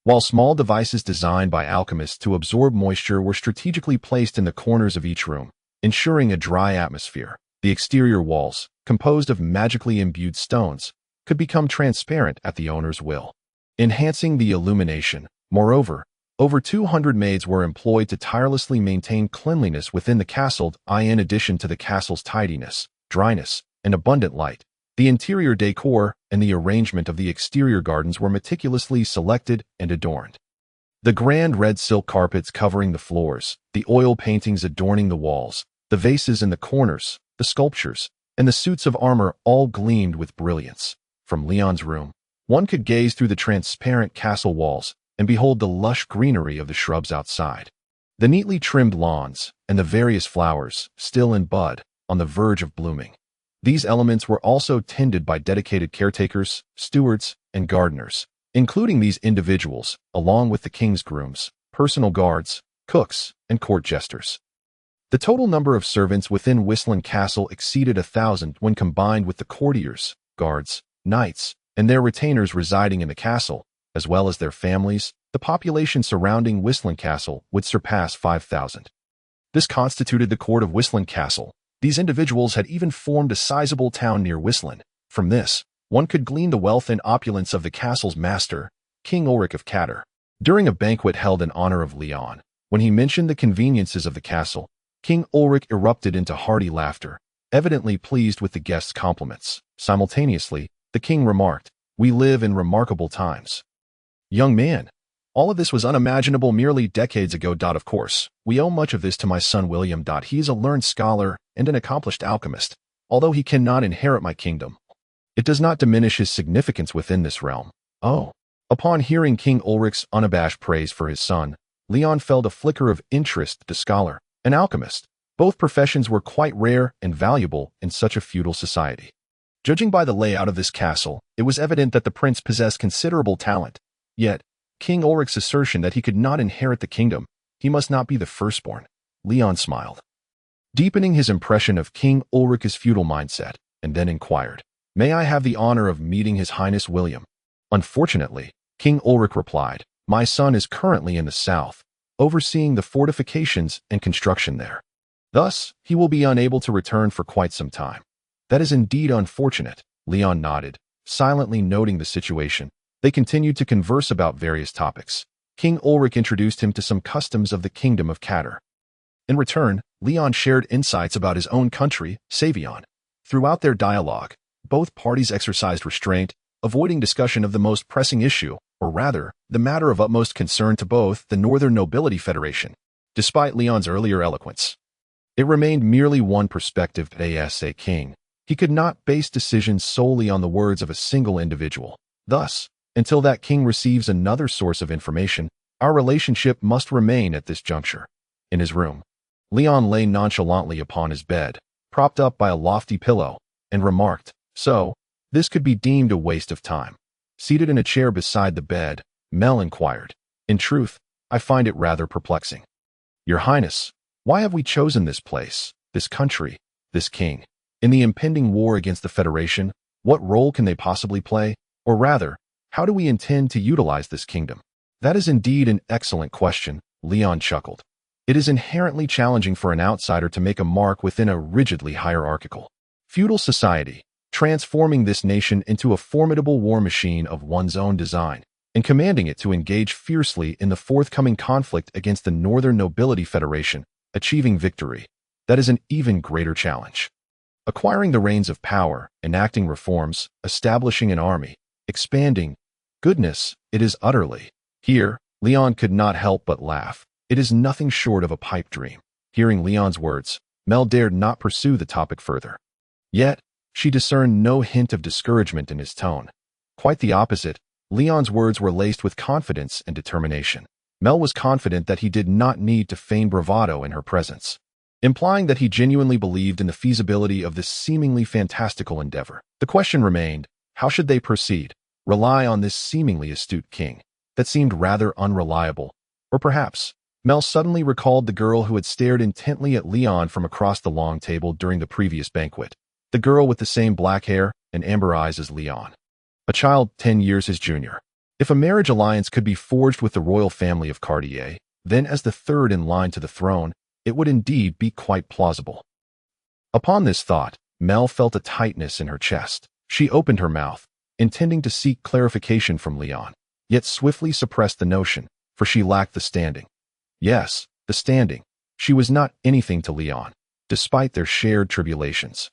while small devices designed by alchemists to absorb moisture were strategically placed in the corners of each room, ensuring a dry atmosphere. The exterior walls, composed of magically imbued stones, could become transparent at the owner's will, enhancing the illumination. Moreover, over 200 maids were employed to tirelessly maintain cleanliness within the castle. In addition to the castle's tidiness, dryness, and abundant light, the interior decor and the arrangement of the exterior gardens were meticulously selected and adorned. The grand red silk carpets covering the floors, the oil paintings adorning the walls, the vases in the corners, the sculptures, and the suits of armor all gleamed with brilliance. From Leon's room, one could gaze through the transparent castle walls and behold the lush greenery of the shrubs outside, the neatly trimmed lawns, and the various flowers, still in bud, on the verge of blooming. These elements were also tended by dedicated caretakers, stewards, and gardeners, including these individuals, along with the king's grooms, personal guards, cooks, and court jesters. The total number of servants within Whistland Castle exceeded 1,000 when combined with the courtiers, guards, knights, and their retainers residing in the castle, as well as their families. The population surrounding Whistland Castle would surpass 5,000. This constituted the court of Whistland Castle. These individuals had even formed a sizable town near Whistland. From this, one could glean the wealth and opulence of the castle's master, King Ulrich of Catter. During a banquet held in honor of Leon, when he mentioned the conveniences of the castle, King Ulrich erupted into hearty laughter, evidently pleased with the guests' compliments. Simultaneously, the king remarked, "We live in remarkable times. Young man, all of this was unimaginable merely decades ago. Of course, we owe much of this to my son William. He is a learned scholar and an accomplished alchemist. Although he cannot inherit my kingdom, it does not diminish his significance within this realm." Oh. Upon hearing King Ulrich's unabashed praise for his son, Leon felt a flicker of interest. The scholar, an alchemist, both professions were quite rare and valuable in such a feudal society. Judging by the layout of this castle, it was evident that the prince possessed considerable talent. Yet, King Ulrich's assertion that he could not inherit the kingdom, he must not be the firstborn. Leon smiled, deepening his impression of King Ulrich's feudal mindset, and then inquired, "May I have the honor of meeting His Highness William?" Unfortunately, King Ulrich replied, "My son is currently in the south, overseeing the fortifications and construction there. Thus, he will be unable to return for quite some time." "That is indeed unfortunate." Leon nodded, silently noting the situation. They continued to converse about various topics. King Ulrich introduced him to some customs of the Kingdom of Catter. In return, Leon shared insights about his own country, Savion. Throughout their dialogue, both parties exercised restraint, avoiding discussion of the most pressing issue, or rather, the matter of utmost concern to both the Northern Nobility Federation. Despite Leon's earlier eloquence, it remained merely one perspective as a king. He could not base decisions solely on the words of a single individual. Thus, until that king receives another source of information, our relationship must remain at this juncture. In his room, Leon lay nonchalantly upon his bed, propped up by a lofty pillow, and remarked, "So, this could be deemed a waste of time." Seated in a chair beside the bed, Mel inquired, "In truth, I find it rather perplexing. Your Highness, why have we chosen this place, this country, this king? In the impending war against the Federation, what role can they possibly play? Or rather, how do we intend to utilize this kingdom?" "That is indeed an excellent question," Leon chuckled. "It is inherently challenging for an outsider to make a mark within a rigidly hierarchical, feudal society, transforming this nation into a formidable war machine of one's own design, and commanding it to engage fiercely in the forthcoming conflict against the Northern Nobility Federation, achieving victory. That is an even greater challenge. Acquiring the reins of power, enacting reforms, establishing an army, expanding. Goodness, it is utterly." Here, Leon could not help but laugh. It is nothing short of a pipe dream. Hearing Leon's words, Mel dared not pursue the topic further. Yet, she discerned no hint of discouragement in his tone. Quite the opposite, Leon's words were laced with confidence and determination. Mel was confident that he did not need to feign bravado in her presence, implying that he genuinely believed in the feasibility of this seemingly fantastical endeavor. The question remained, how should they proceed? Rely on this seemingly astute king? That seemed rather unreliable. Or perhaps, Mel suddenly recalled the girl who had stared intently at Leon from across the long table during the previous banquet. The girl with the same black hair and amber eyes as Leon. A child 10 years his junior. If a marriage alliance could be forged with the royal family of Cartier, then as the third in line to the throne, it would indeed be quite plausible. Upon this thought, Mel felt a tightness in her chest. She opened her mouth, intending to seek clarification from Leon, yet swiftly suppressed the notion, for she lacked the standing. Yes, the standing. She was not anything to Leon, despite their shared tribulations.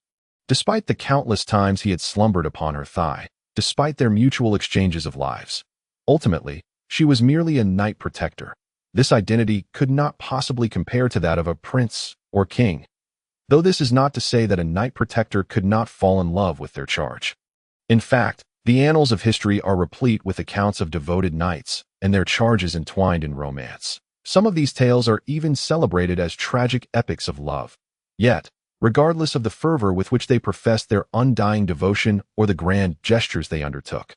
Despite the countless times he had slumbered upon her thigh, despite their mutual exchanges of lives. Ultimately, she was merely a knight protector. This identity could not possibly compare to that of a prince or king, though this is not to say that a knight protector could not fall in love with their charge. In fact, the annals of history are replete with accounts of devoted knights and their charges entwined in romance. Some of these tales are even celebrated as tragic epics of love. Yet, regardless of the fervor with which they professed their undying devotion or the grand gestures they undertook,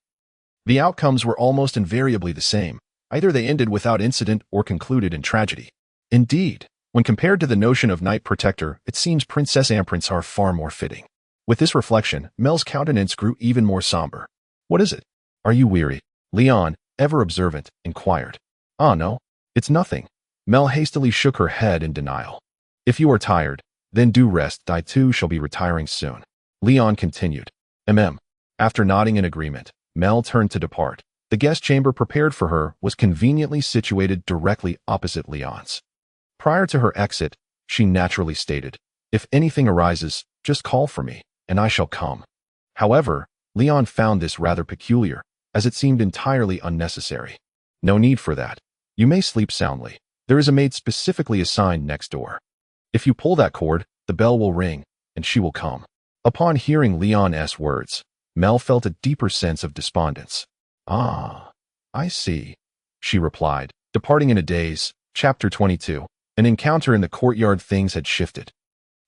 the outcomes were almost invariably the same. Either they ended without incident or concluded in tragedy. Indeed, when compared to the notion of knight protector, it seems Princess and Prince are far more fitting. With this reflection, Mel's countenance grew even more somber. "What is it? Are you weary?" Leon, ever observant, inquired. "Ah, no, it's nothing." Mel hastily shook her head in denial. "If you are tired, then do rest. I too shall be retiring soon." Leon continued. After nodding in agreement, Mel turned to depart. The guest chamber prepared for her was conveniently situated directly opposite Leon's. Prior to her exit, she naturally stated, "If anything arises, just call for me, and I shall come." However, Leon found this rather peculiar, as it seemed entirely unnecessary. "No need for that. You may sleep soundly. There is a maid specifically assigned next door. If you pull that cord, the bell will ring, and she will come." Upon hearing Leon's words, Mel felt a deeper sense of despondence. "Ah, I see," she replied, departing in a daze. Chapter 22. An encounter in the courtyard. Things had shifted.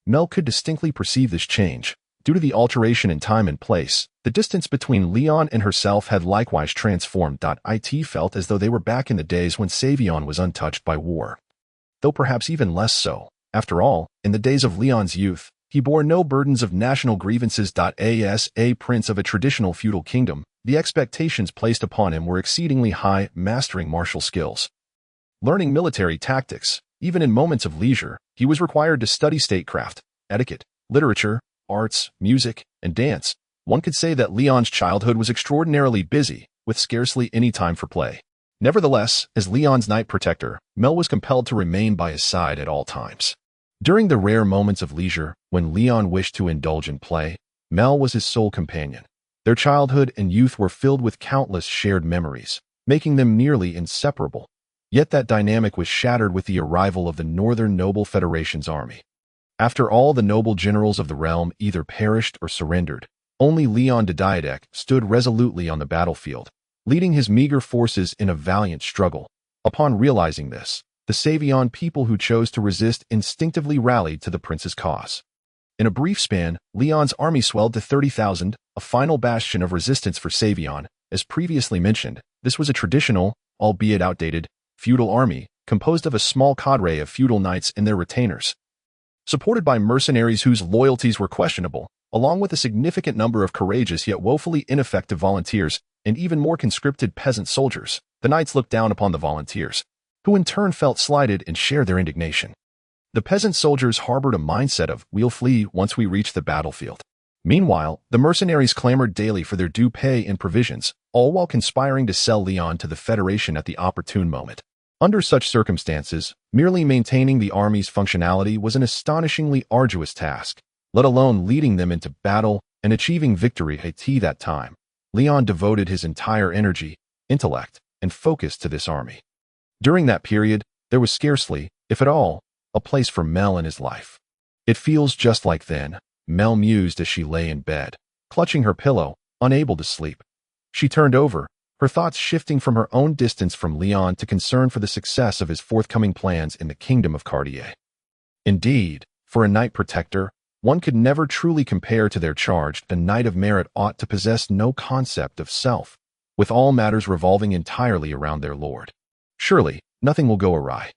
Mel could distinctly perceive this change. Due to the alteration in time and place, the distance between Leon and herself had likewise transformed. It felt as though they were back in the days when Savion was untouched by war. Though perhaps even less so. After all, in the days of Leon's youth, he bore no burdens of national grievances. As a prince of a traditional feudal kingdom, the expectations placed upon him were exceedingly high, mastering martial skills, learning military tactics. Even in moments of leisure, he was required to study statecraft, etiquette, literature, arts, music, and dance. One could say that Leon's childhood was extraordinarily busy, with scarcely any time for play. Nevertheless, as Leon's knight protector, Mel was compelled to remain by his side at all times. During the rare moments of leisure, when Leon wished to indulge in play, Mel was his sole companion. Their childhood and youth were filled with countless shared memories, making them nearly inseparable. Yet that dynamic was shattered with the arrival of the Northern Noble Federation's army. After all the noble generals of the realm either perished or surrendered, only Leon Decisive stood resolutely on the battlefield, leading his meager forces in a valiant struggle. Upon realizing this, the Savion people who chose to resist instinctively rallied to the prince's cause. In a brief span, Leon's army swelled to 30,000, a final bastion of resistance for Savion. As previously mentioned, this was a traditional, albeit outdated, feudal army, composed of a small cadre of feudal knights and their retainers, supported by mercenaries whose loyalties were questionable, along with a significant number of courageous yet woefully ineffective volunteers and even more conscripted peasant soldiers. The knights looked down upon the volunteers, who in turn felt slighted and shared their indignation. The peasant soldiers harbored a mindset of, "We'll flee once we reach the battlefield." Meanwhile, the mercenaries clamored daily for their due pay and provisions, all while conspiring to sell Leon to the Federation at the opportune moment. Under such circumstances, merely maintaining the army's functionality was an astonishingly arduous task, let alone leading them into battle and achieving victory. At that time, Leon devoted his entire energy, intellect, and focus to this army. During that period, there was scarcely, if at all, a place for Mel in his life. "It feels just like then," Mel mused as she lay in bed, clutching her pillow, unable to sleep. She turned over, her thoughts shifting from her own distance from Leon to concern for the success of his forthcoming plans in the kingdom of Cartier. Indeed, for a knight protector, one could never truly compare to their charge. A knight of merit ought to possess no concept of self, with all matters revolving entirely around their lord. "Surely, nothing will go awry."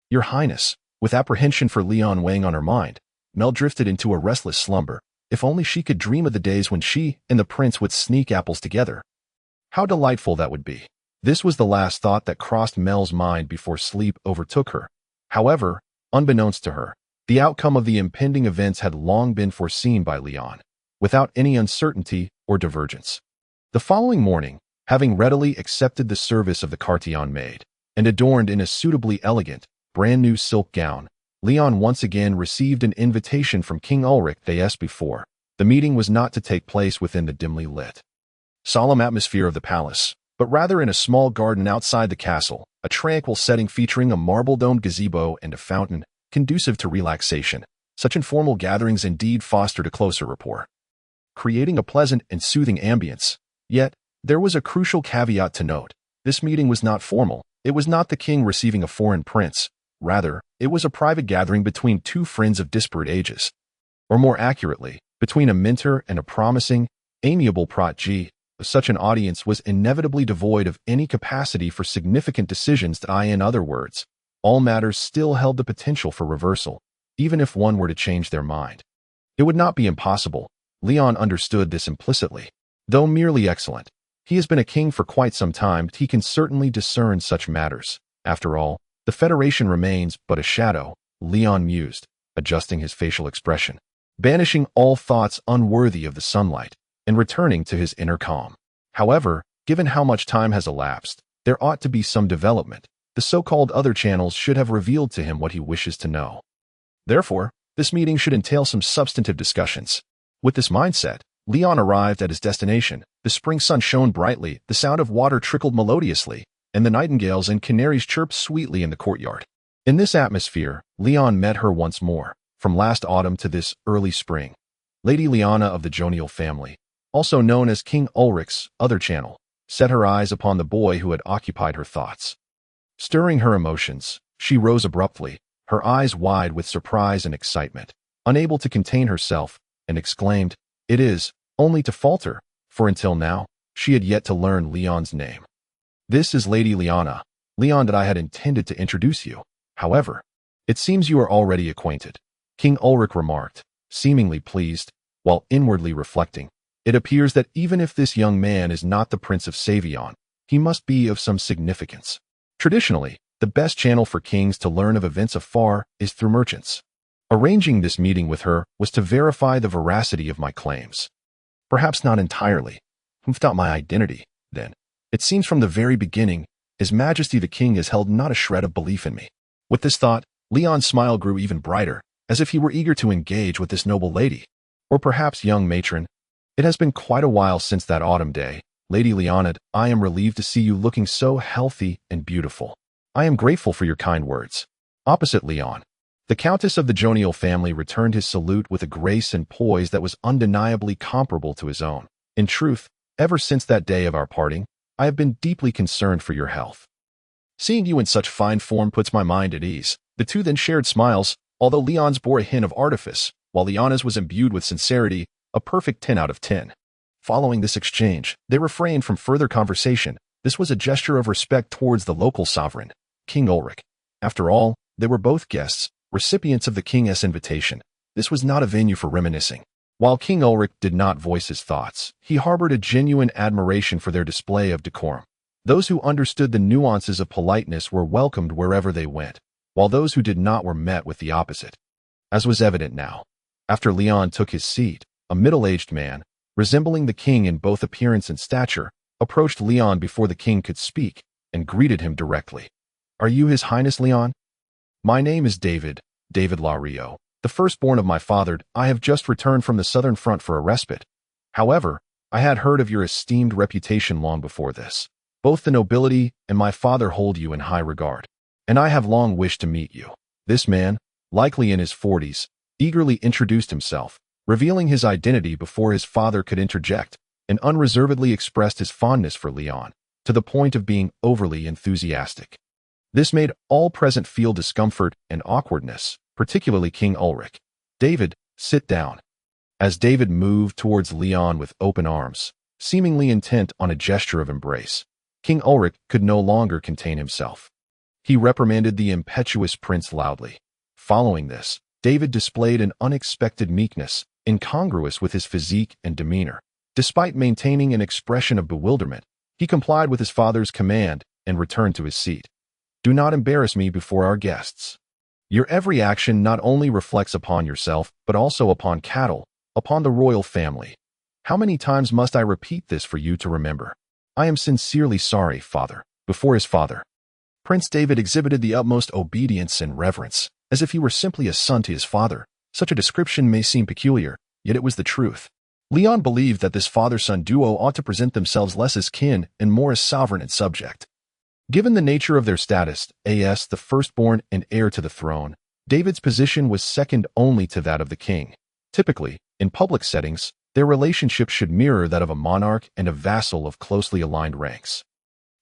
"Your Highness," with apprehension for Leon weighing on her mind, Mel drifted into a restless slumber. If only she could dream of the days when she and the prince would sneak apples together. How delightful that would be. This was the last thought that crossed Mel's mind before sleep overtook her. However, unbeknownst to her, the outcome of the impending events had long been foreseen by Leon, without any uncertainty or divergence. The following morning, having readily accepted the service of the Cartillon maid, and adorned in a suitably elegant, brand-new silk gown, Leon once again received an invitation from King Ulrich. As before, the meeting was not to take place within the dimly lit, solemn atmosphere of the palace, but rather in a small garden outside the castle, a tranquil setting featuring a marble-domed gazebo and a fountain, conducive to relaxation. Such informal gatherings indeed fostered a closer rapport, creating a pleasant and soothing ambience. Yet, there was a crucial caveat to note. This meeting was not formal. It was not the king receiving a foreign prince. Rather, it was a private gathering between two friends of disparate ages. Or more accurately, between a mentor and a promising, amiable protégé. Such an audience was inevitably devoid of any capacity for significant decisions. In other words, all matters still held the potential for reversal, even if one were to change their mind. It would not be impossible. Leon understood this implicitly. Though merely excellent, he has been a king for quite some time. He can certainly discern such matters. After all, the Federation remains but a shadow, Leon mused, adjusting his facial expression, banishing all thoughts unworthy of the sunlight, and returning to his inner calm. However, given how much time has elapsed, there ought to be some development. The so-called other channels should have revealed to him what he wishes to know. Therefore, this meeting should entail some substantive discussions. With this mindset, Leon arrived at his destination. The spring sun shone brightly, the sound of water trickled melodiously, and the nightingales and canaries chirped sweetly in the courtyard. In this atmosphere, Leon met her once more, from last autumn to this early spring. Lady Liana of the Jonial family, also known as King Ulrich's other channel, set her eyes upon the boy who had occupied her thoughts. Stirring her emotions, she rose abruptly, her eyes wide with surprise and excitement, unable to contain herself, and exclaimed, "It is," only to falter, for until now, she had yet to learn Leon's name. "This is Lady Liana, Leon that I had intended to introduce you. However, it seems you are already acquainted," King Ulrich remarked, seemingly pleased, while inwardly reflecting. It appears that even if this young man is not the Prince of Savion, he must be of some significance. Traditionally, the best channel for kings to learn of events afar is through merchants. Arranging this meeting with her was to verify the veracity of my claims. Perhaps not entirely. Without my identity, then. It seems from the very beginning, His Majesty the King has held not a shred of belief in me. With this thought, Leon's smile grew even brighter, as if he were eager to engage with this noble lady. Or perhaps, young matron, it has been quite a while since that autumn day. Lady Leonid, I am relieved to see you looking so healthy and beautiful. I am grateful for your kind words. Opposite Leon, The Countess of the Jonial family returned his salute with a grace and poise that was undeniably comparable to his own. In truth, ever since that day of our parting, I have been deeply concerned for your health. Seeing you in such fine form puts my mind at ease. The two then shared smiles, although Leon's bore a hint of artifice, while Liana's was imbued with sincerity, a perfect 10 out of 10. Following this exchange, they refrained from further conversation. This was a gesture of respect towards the local sovereign, King Ulrich. After all, they were both guests, recipients of the king's invitation. This was not a venue for reminiscing. While King Ulrich did not voice his thoughts, he harbored a genuine admiration for their display of decorum. Those who understood the nuances of politeness were welcomed wherever they went, while those who did not were met with the opposite. As was evident now, after Leon took his seat, a middle-aged man, resembling the king in both appearance and stature, approached Leon before the king could speak and greeted him directly. "Are you His Highness Leon? My name is David Lario, the firstborn of my father. I have just returned from the southern front for a respite. However, I had heard of your esteemed reputation long before this. Both the nobility and my father hold you in high regard, and I have long wished to meet you." This man, likely in his 40s, eagerly introduced himself, revealing his identity before his father could interject, and unreservedly expressed his fondness for Leon, to the point of being overly enthusiastic. This made all present feel discomfort and awkwardness, particularly King Ulrich. "David, sit down." As David moved towards Leon with open arms, seemingly intent on a gesture of embrace, King Ulrich could no longer contain himself. He reprimanded the impetuous prince loudly. Following this, David displayed an unexpected meekness, incongruous with his physique and demeanor. Despite maintaining an expression of bewilderment, he complied with his father's command and returned to his seat. "Do not embarrass me before our guests. Your every action not only reflects upon yourself, but also upon cattle, upon the royal family. How many times must I repeat this for you to remember? I am sincerely sorry, father." Before his father, Prince David exhibited the utmost obedience and reverence, as if he were simply a son to his father. Such a description may seem peculiar, yet it was the truth. Leon believed that this father-son duo ought to present themselves less as kin and more as sovereign and subject. Given the nature of their status, as the firstborn and heir to the throne, David's position was second only to that of the king. Typically, in public settings, their relationship should mirror that of a monarch and a vassal of closely aligned ranks.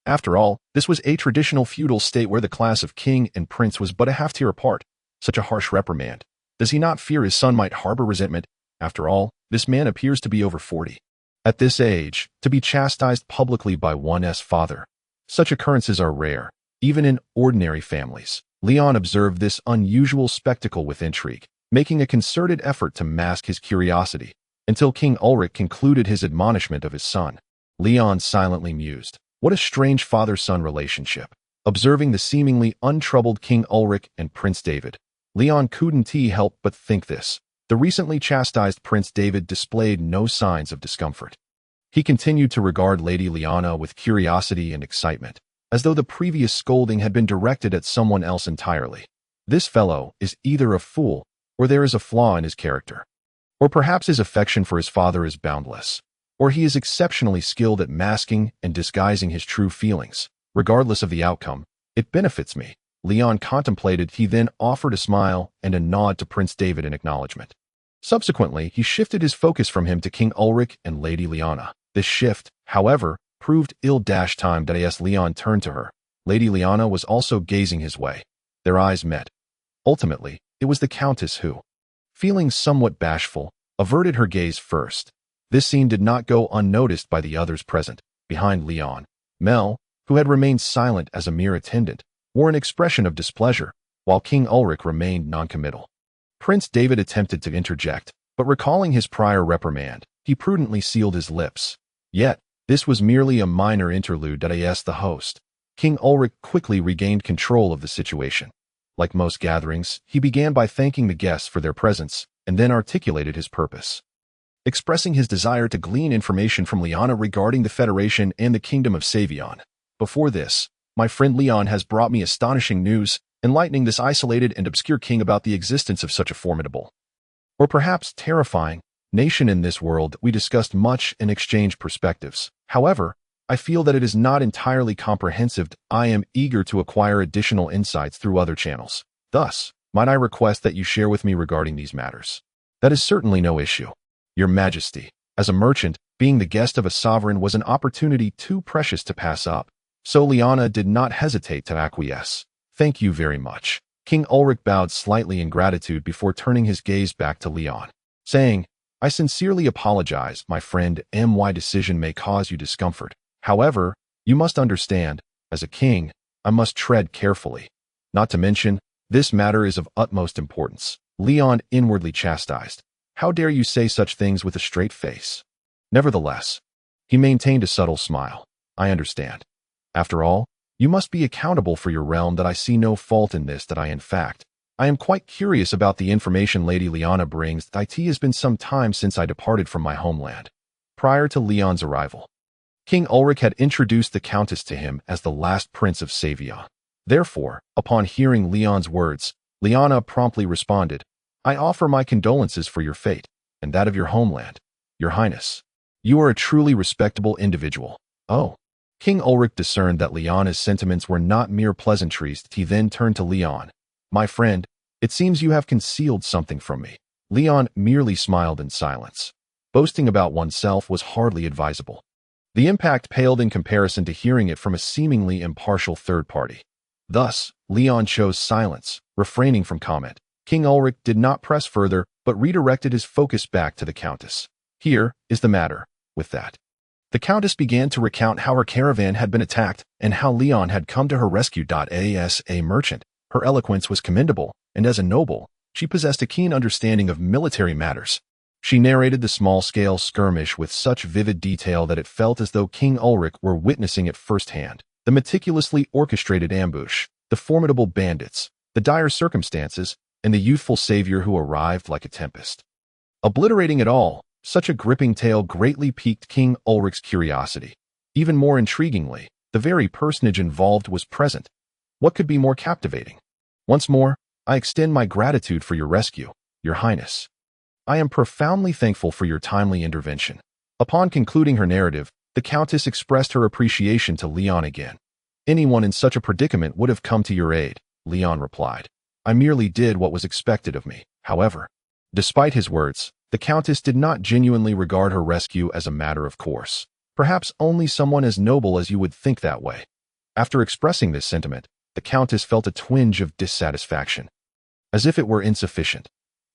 After all, this was a traditional feudal state where the class of king and prince was but a half-tier apart. Such a harsh reprimand. Does he not fear his son might harbor resentment? After all, this man appears to be over 40. At this age, to be chastised publicly by one's father. Such occurrences are rare, even in ordinary families. Leon observed this unusual spectacle with intrigue, making a concerted effort to mask his curiosity, until King Ulrich concluded his admonishment of his son. Leon silently mused. What a strange father-son relationship. Observing the seemingly untroubled King Ulrich and Prince David, Leon couldn't help but think this. The recently chastised Prince David displayed no signs of discomfort. He continued to regard Lady Liana with curiosity and excitement, as though the previous scolding had been directed at someone else entirely. This fellow is either a fool, or there is a flaw in his character. Or perhaps his affection for his father is boundless, or he is exceptionally skilled at masking and disguising his true feelings. Regardless of the outcome, it benefits me. Leon contemplated. He then offered a smile and a nod to Prince David in acknowledgement. Subsequently, he shifted his focus from him to King Ulrich and Lady Liana. This shift, however, proved ill-timed as Leon turned to her. Lady Liana was also gazing his way. Their eyes met. Ultimately, it was the Countess who, feeling somewhat bashful, averted her gaze first. This scene did not go unnoticed by the others present. Behind Leon, Mel, who had remained silent as a mere attendant, wore an expression of displeasure, while King Ulrich remained noncommittal. Prince David attempted to interject, but recalling his prior reprimand, he prudently sealed his lips. Yet, this was merely a minor interlude as the host. King Ulrich quickly regained control of the situation. Like most gatherings, he began by thanking the guests for their presence, and then articulated his purpose. Expressing his desire to glean information from Liana regarding the Federation and the Kingdom of Savion. Before this, my friend Leon has brought me astonishing news, enlightening this isolated and obscure king about the existence of such a formidable, or perhaps terrifying, nation in this world. We discussed much and exchanged perspectives. However, I feel that it is not entirely comprehensive. I am eager to acquire additional insights through other channels. Thus, Might I request that you share with me regarding these matters? That is certainly no issue. Your Majesty, as a merchant, being the guest of a sovereign was an opportunity too precious to pass up, so Lyanna did not hesitate to acquiesce. Thank you very much. King Ulrich bowed slightly in gratitude before turning his gaze back to Leon, saying, I sincerely apologize, my friend. My decision may cause you discomfort. However, you must understand, as a king, I must tread carefully. Not to mention, this matter is of utmost importance. Leon inwardly chastised. How dare you say such things with a straight face? Nevertheless, he maintained a subtle smile. I understand. After all, you must be accountable for your realm. That I see no fault in this. That I am quite curious about the information Lady Lyanna brings. It has been some time since I departed from my homeland. Prior to Leon's arrival, King Ulrich had introduced the Countess to him as the last prince of Savion. Therefore, upon hearing Leon's words, Lyanna promptly responded, I offer my condolences for your fate, and that of your homeland, Your Highness. You are a truly respectable individual. Oh. King Ulrich discerned that Lyanna's sentiments were not mere pleasantries. He then turned to Leon. My friend, it seems you have concealed something from me. Leon merely smiled in silence. Boasting about oneself was hardly advisable. The impact paled in comparison to hearing it from a seemingly impartial third party. Thus, Leon chose silence, refraining from comment. King Ulrich did not press further, but redirected his focus back to the Countess. Here is the matter. With that, the Countess began to recount how her caravan had been attacked and how Leon had come to her rescue. As a merchant, her eloquence was commendable, and as a noble, she possessed a keen understanding of military matters. She narrated the small-scale skirmish with such vivid detail that it felt as though King Ulrich were witnessing it firsthand. The meticulously orchestrated ambush, the formidable bandits, the dire circumstances, and the youthful savior who arrived like a tempest. Obliterating it all, such a gripping tale greatly piqued King Ulrich's curiosity. Even more intriguingly, the very personage involved was present. What could be more captivating? Once more, I extend my gratitude for your rescue, Your Highness. I am profoundly thankful for your timely intervention. Upon concluding her narrative, the Countess expressed her appreciation to Leon again. Anyone in such a predicament would have come to your aid, Leon replied. I merely did what was expected of me. However, despite his words, the Countess did not genuinely regard her rescue as a matter of course. Perhaps only someone as noble as you would think that way. After expressing this sentiment, the Countess felt a twinge of dissatisfaction, as if it were insufficient.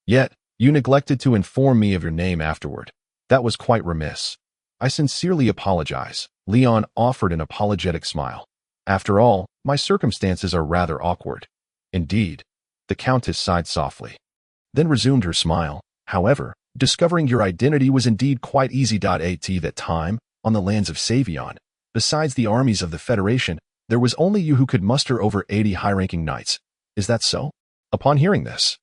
Yet, you neglected to inform me of your name afterward. That was quite remiss. I sincerely apologize. Leon offered an apologetic smile. After all, my circumstances are rather awkward. Indeed. The Countess sighed softly, then resumed her smile. However, discovering your identity was indeed quite easy. At that time, on the lands of Savion, besides the armies of the Federation, there was only you who could muster over 80 high-ranking knights. Is that so? Upon hearing this,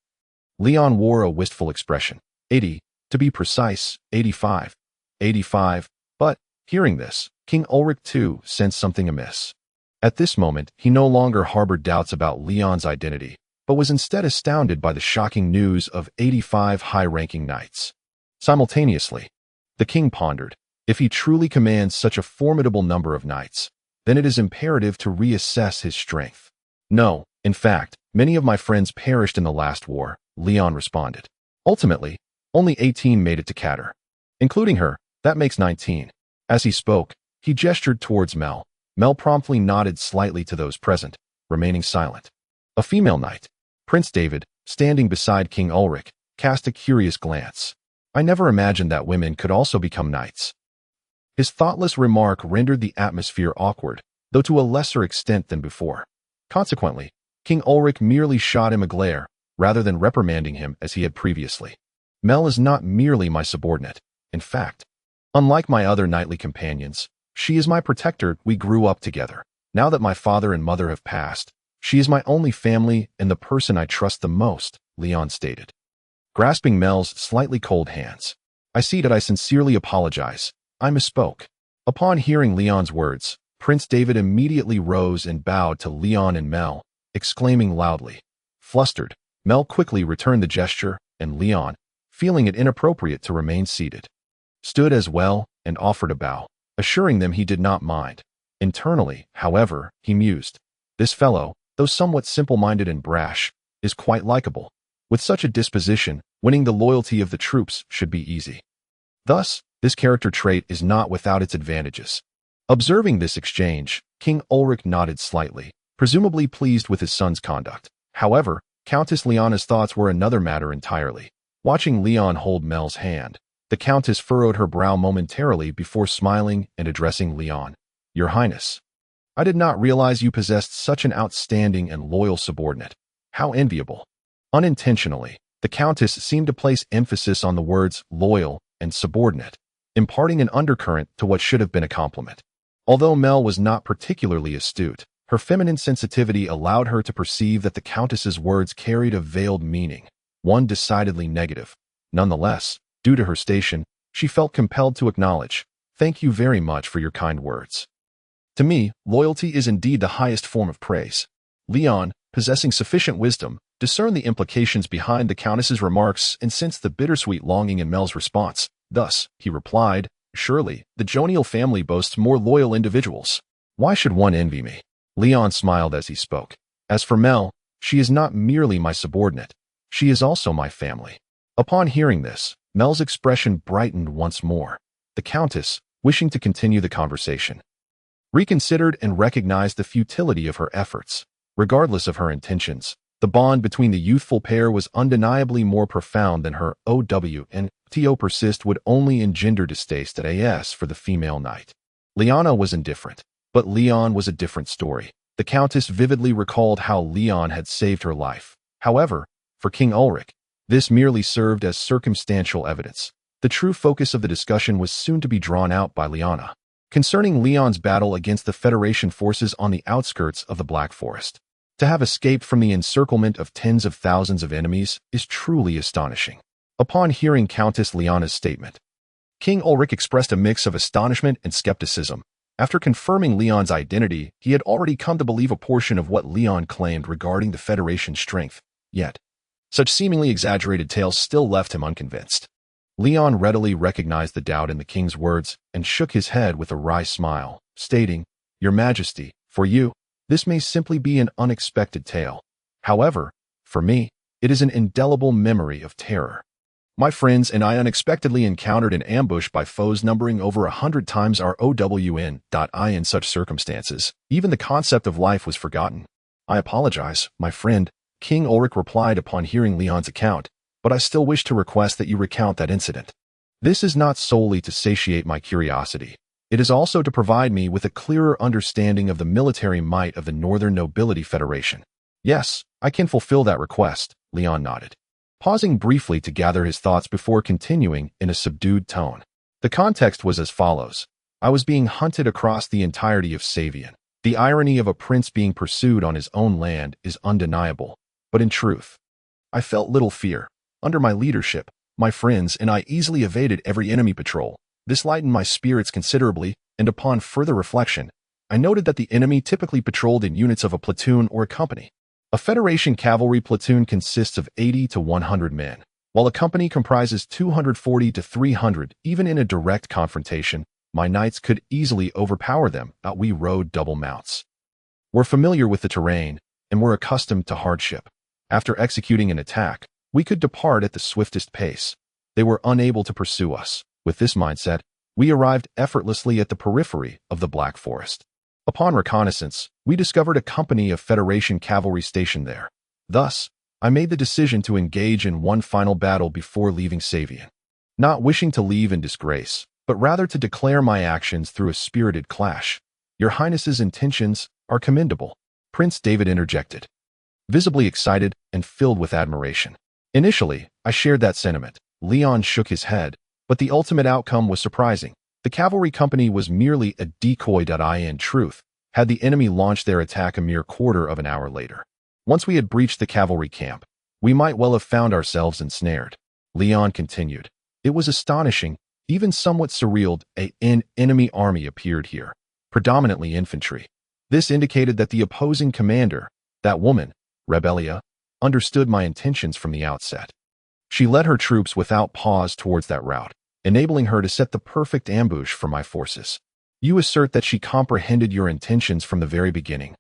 Leon wore a wistful expression. 80, to be precise, 85. 85, but, hearing this, King Ulrich too sensed something amiss. At this moment, he no longer harbored doubts about Leon's identity, but was instead astounded by the shocking news of 85 high-ranking knights. Simultaneously, the king pondered, if he truly commands such a formidable number of knights, then it is imperative to reassess his strength. No, in fact, many of my friends perished in the last war, Leon responded. Ultimately, only 18 made it to Katar. Including her, that makes 19. As he spoke, he gestured towards Mel. Mel promptly nodded slightly to those present, remaining silent. A female knight, Prince David, standing beside King Ulrich, cast a curious glance. I never imagined that women could also become knights. His thoughtless remark rendered the atmosphere awkward, though to a lesser extent than before. Consequently, King Ulrich merely shot him a glare, rather than reprimanding him as he had previously. Mel is not merely my subordinate. In fact, unlike my other knightly companions, she is my protector. We grew up together. Now that my father and mother have passed, she is my only family and the person I trust the most, Leon stated, grasping Mel's slightly cold hands. I see that I sincerely apologize. I misspoke. Upon hearing Leon's words, Prince David immediately rose and bowed to Leon and Mel, exclaiming loudly. Flustered, Mel quickly returned the gesture, and Leon, feeling it inappropriate to remain seated, stood as well and offered a bow, assuring them he did not mind. Internally, however, he mused. This fellow, though somewhat simple-minded and brash, is quite likable. With such a disposition, winning the loyalty of the troops should be easy. Thus, this character trait is not without its advantages. Observing this exchange, King Ulrich nodded slightly, presumably pleased with his son's conduct. However, Countess Liana's thoughts were another matter entirely. Watching Leon hold Mel's hand, the Countess furrowed her brow momentarily before smiling and addressing Leon. "Your Highness, I did not realize you possessed such an outstanding and loyal subordinate. How enviable." Unintentionally, the Countess seemed to place emphasis on the words loyal and subordinate, imparting an undercurrent to what should have been a compliment. Although Mel was not particularly astute, her feminine sensitivity allowed her to perceive that the Countess's words carried a veiled meaning, one decidedly negative. Nonetheless, due to her station, she felt compelled to acknowledge, "Thank you very much for your kind words. To me, loyalty is indeed the highest form of praise." Leon, possessing sufficient wisdom, discerned the implications behind the Countess's remarks and sensed the bittersweet longing in Mel's response. Thus, he replied, "Surely, the Jonial family boasts more loyal individuals. Why should one envy me?" Leon smiled as he spoke. "As for Mel, she is not merely my subordinate. She is also my family." Upon hearing this, Mel's expression brightened once more. The Countess, wishing to continue the conversation, reconsidered and recognized the futility of her efforts. Regardless of her intentions, the bond between the youthful pair was undeniably more profound than her OW, and to persist would only engender distaste at AS for the female knight. Liana was indifferent, but Leon was a different story. The Countess vividly recalled how Leon had saved her life. However, for King Ulrich, this merely served as circumstantial evidence. The true focus of the discussion was soon to be drawn out by Liana, concerning Leon's battle against the Federation forces on the outskirts of the Black Forest. To have escaped from the encirclement of tens of thousands of enemies is truly astonishing. Upon hearing Countess Liana's statement, King Ulrich expressed a mix of astonishment and skepticism. After confirming Leon's identity, he had already come to believe a portion of what Leon claimed regarding the Federation's strength. Yet, such seemingly exaggerated tales still left him unconvinced. Leon readily recognized the doubt in the king's words and shook his head with a wry smile, stating, "Your Majesty, for you, this may simply be an unexpected tale. However, for me, it is an indelible memory of terror. My friends and I unexpectedly encountered an ambush by foes numbering over 100 times our OWN.I. In such circumstances, even the concept of life was forgotten." "I apologize, my friend," King Ulrich replied upon hearing Leon's account, "but I still wish to request that you recount that incident. This is not solely to satiate my curiosity. It is also to provide me with a clearer understanding of the military might of the Northern Nobility Federation." "Yes, I can fulfill that request," Leon nodded, pausing briefly to gather his thoughts before continuing in a subdued tone. The context was as follows. I was being hunted across the entirety of Savian. The irony of a prince being pursued on his own land is undeniable, but in truth, I felt little fear. Under my leadership, my friends and I easily evaded every enemy patrol. This lightened my spirits considerably, and upon further reflection, I noted that the enemy typically patrolled in units of a platoon or a company. A Federation cavalry platoon consists of 80 to 100 men, while a company comprises 240 to 300. Even in a direct confrontation, my knights could easily overpower them. We rode double mounts, were familiar with the terrain, and were accustomed to hardship. After executing an attack, we could depart at the swiftest pace. They were unable to pursue us. With this mindset, we arrived effortlessly at the periphery of the Black Forest. Upon reconnaissance, we discovered a company of Federation cavalry stationed there. Thus, I made the decision to engage in one final battle before leaving Savian. Not wishing to leave in disgrace, but rather to declare my actions through a spirited clash. Your Highness's intentions are commendable," Prince David interjected, visibly excited and filled with admiration. Initially, I shared that sentiment. Leon shook his head, but the ultimate outcome was surprising. The cavalry company was merely a decoy. In truth, had the enemy launched their attack a mere quarter of an hour later. Once we had breached the cavalry camp, we might well have found ourselves ensnared. Leon continued. It was astonishing, even somewhat surreal. An enemy army appeared here, predominantly infantry. This indicated that the opposing commander, that woman, Rebillia, understood my intentions from the outset. She led her troops without pause towards that route, enabling her to set the perfect ambush for my forces. You assert that she comprehended your intentions from the very beginning.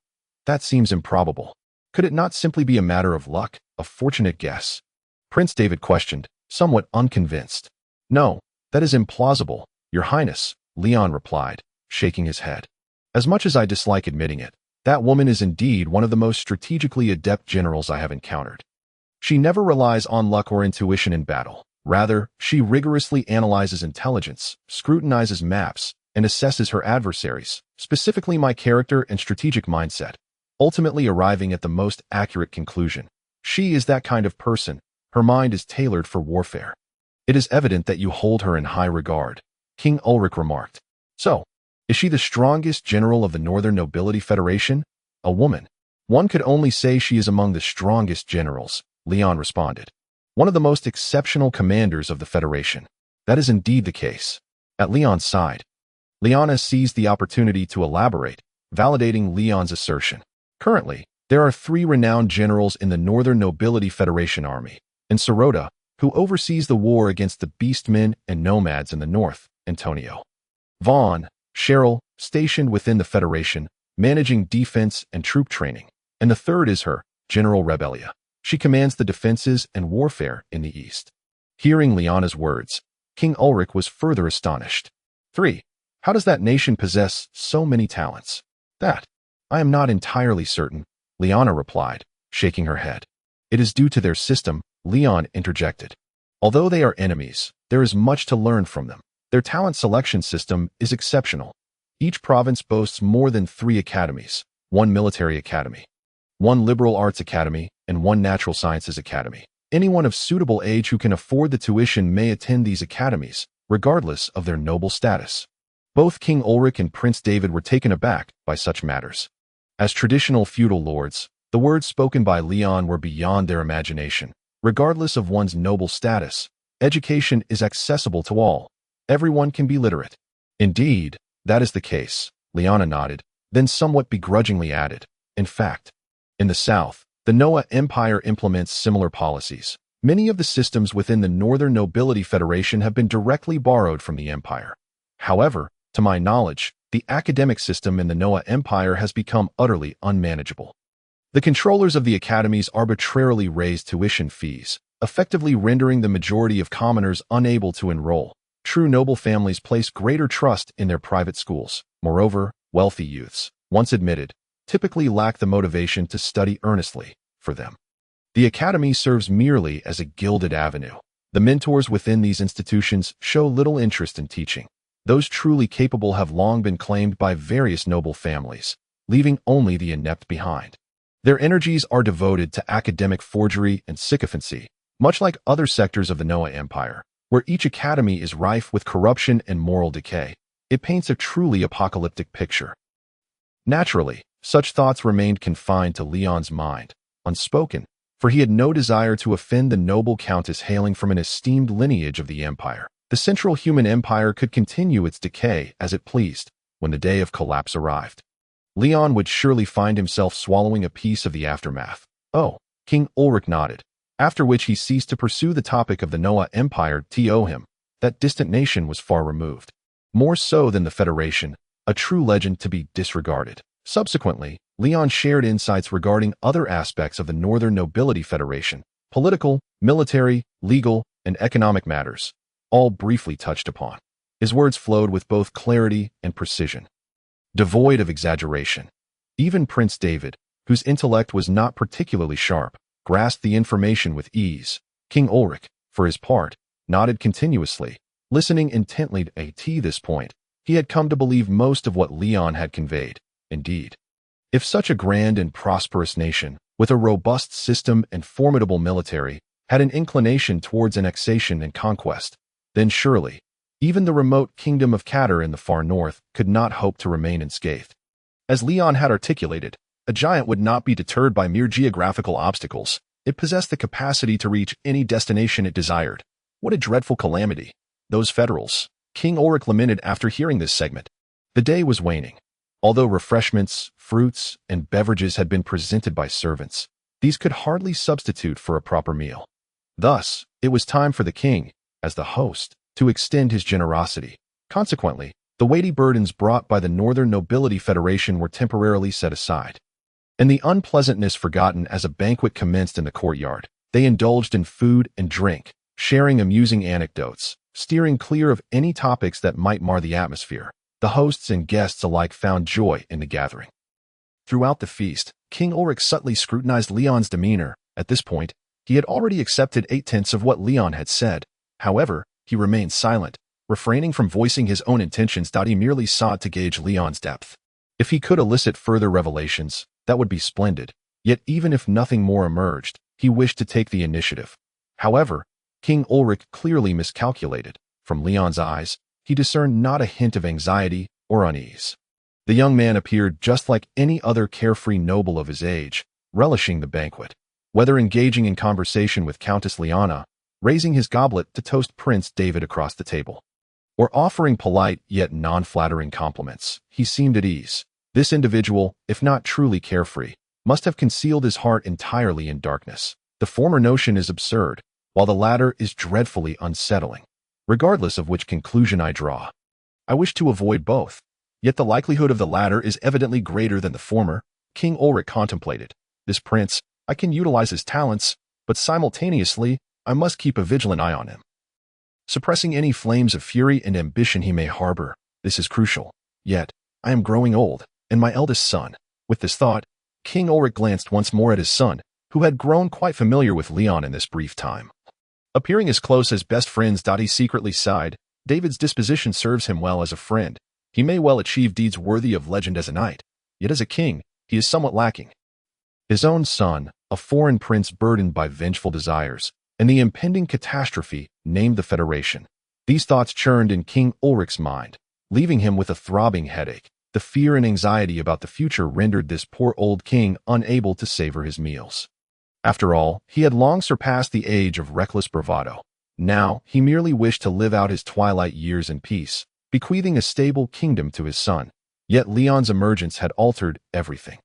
That seems improbable. Could it not simply be a matter of luck, a fortunate guess? Prince David questioned, somewhat unconvinced. No, that is implausible, Your Highness, Leon replied, shaking his head. As much as I dislike admitting it, that woman is indeed one of the most strategically adept generals I have encountered. She never relies on luck or intuition in battle. Rather, she rigorously analyzes intelligence, scrutinizes maps, and assesses her adversaries, specifically my character and strategic mindset, ultimately arriving at the most accurate conclusion. She is that kind of person. Her mind is tailored for warfare. It is evident that you hold her in high regard, King Ulrich remarked. So, is she the strongest general of the Northern Nobility Federation? A woman. One could only say she is among the strongest generals, Leon responded. One of the most exceptional commanders of the Federation. That is indeed the case. At Leon's side, Liana seized the opportunity to elaborate, validating Leon's assertion. Currently, there are 3 renowned generals in the Northern Nobility Federation army, and Sirota, who oversees the war against the beastmen and nomads in the north, Antonio. Vaughn, Cheryl, stationed within the Federation, managing defense and troop training, and the third is her, General Rebillia. She commands the defenses and warfare in the east. Hearing Liana's words, King Ulrich was further astonished. 3. How does that nation possess so many talents? That, I am not entirely certain, Liana replied, shaking her head. It is due to their system, Leon interjected. Although they are enemies, there is much to learn from them. Their talent selection system is exceptional. Each province boasts more than 3 academies, 1 military academy, 1 liberal arts academy, and 1 natural sciences academy. Anyone of suitable age who can afford the tuition may attend these academies, regardless of their noble status. Both King Ulrich and Prince David were taken aback by such matters. As traditional feudal lords, the words spoken by Leon were beyond their imagination. Regardless of one's noble status, education is accessible to all. Everyone can be literate. Indeed, that is the case, Liana nodded, then somewhat begrudgingly added. In fact, in the south, the Noah Empire implements similar policies. Many of the systems within the Northern Nobility Federation have been directly borrowed from the empire. However, to my knowledge, the academic system in the Noah Empire has become utterly unmanageable. The controllers of the academies arbitrarily raise tuition fees, effectively rendering the majority of commoners unable to enroll. True noble families place greater trust in their private schools. Moreover, wealthy youths, once admitted, typically lack the motivation to study earnestly. For them, the academy serves merely as a gilded avenue. The mentors within these institutions show little interest in teaching. Those truly capable have long been claimed by various noble families, leaving only the inept behind. Their energies are devoted to academic forgery and sycophancy, much like other sectors of the Noah Empire, where each academy is rife with corruption and moral decay. It paints a truly apocalyptic picture. Naturally, such thoughts remained confined to Leon's mind, unspoken, for he had no desire to offend the noble countess hailing from an esteemed lineage of the empire. The central human empire could continue its decay as it pleased when the day of collapse arrived. Leon would surely find himself swallowing a piece of the aftermath. Oh, King Ulrich nodded, after which he ceased to pursue the topic of the Noah Empire. To him, that distant nation was far removed. More so than the Federation, a true legend to be disregarded. Subsequently, Leon shared insights regarding other aspects of the Northern Nobility Federation, political, military, legal, and economic matters, all briefly touched upon. His words flowed with both clarity and precision, devoid of exaggeration. Even Prince David, whose intellect was not particularly sharp, grasped the information with ease. King Ulrich, for his part, nodded continuously, listening intently to this point. He had come to believe most of what Leon had conveyed. Indeed, if such a grand and prosperous nation, with a robust system and formidable military, had an inclination towards annexation and conquest, then surely, even the remote kingdom of Catter in the far north could not hope to remain unscathed. As Leon had articulated, a giant would not be deterred by mere geographical obstacles. It possessed the capacity to reach any destination it desired. What a dreadful calamity. Those federals, King Ulrich lamented after hearing this segment. The day was waning. Although refreshments, fruits, and beverages had been presented by servants, these could hardly substitute for a proper meal. Thus, it was time for the king, as the host, to extend his generosity. Consequently, the weighty burdens brought by the Northern Nobility Federation were temporarily set aside. and the unpleasantness forgotten as a banquet commenced in the courtyard. They indulged in food and drink, sharing amusing anecdotes, steering clear of any topics that might mar the atmosphere. The hosts and guests alike found joy in the gathering. Throughout the feast, King Ulrich subtly scrutinized Leon's demeanor. At this point, he had already accepted 8/10 of what Leon had said. However, he remained silent, refraining from voicing his own intentions. He merely sought to gauge Leon's depth. If he could elicit further revelations, that would be splendid. Yet even if nothing more emerged, he wished to take the initiative. However, King Ulrich clearly miscalculated. From Leon's eyes, he discerned not a hint of anxiety or unease. The young man appeared just like any other carefree noble of his age, relishing the banquet. Whether engaging in conversation with Countess Liana, raising his goblet to toast Prince David across the table, or offering polite yet non-flattering compliments, he seemed at ease. This individual, if not truly carefree, must have concealed his heart entirely in darkness. The former notion is absurd, while the latter is dreadfully unsettling. Regardless of which conclusion I draw, I wish to avoid both. Yet the likelihood of the latter is evidently greater than the former. King Ulrich contemplated. This prince, I can utilize his talents, but simultaneously, I must keep a vigilant eye on him, suppressing any flames of fury and ambition he may harbor. This is crucial. Yet, I am growing old, and my eldest son. With this thought, King Ulrich glanced once more at his son, who had grown quite familiar with Leon in this brief time. Appearing as close as best friends, he secretly sighed. David's disposition serves him well as a friend. He may well achieve deeds worthy of legend as a knight, yet as a king, he is somewhat lacking. His own son, a foreign prince burdened by vengeful desires, and the impending catastrophe named the Federation. These thoughts churned in King Ulrich's mind, leaving him with a throbbing headache. The fear and anxiety about the future rendered this poor old king unable to savor his meals. After all, he had long surpassed the age of reckless bravado. Now, he merely wished to live out his twilight years in peace, bequeathing a stable kingdom to his son. Yet Leon's emergence had altered everything.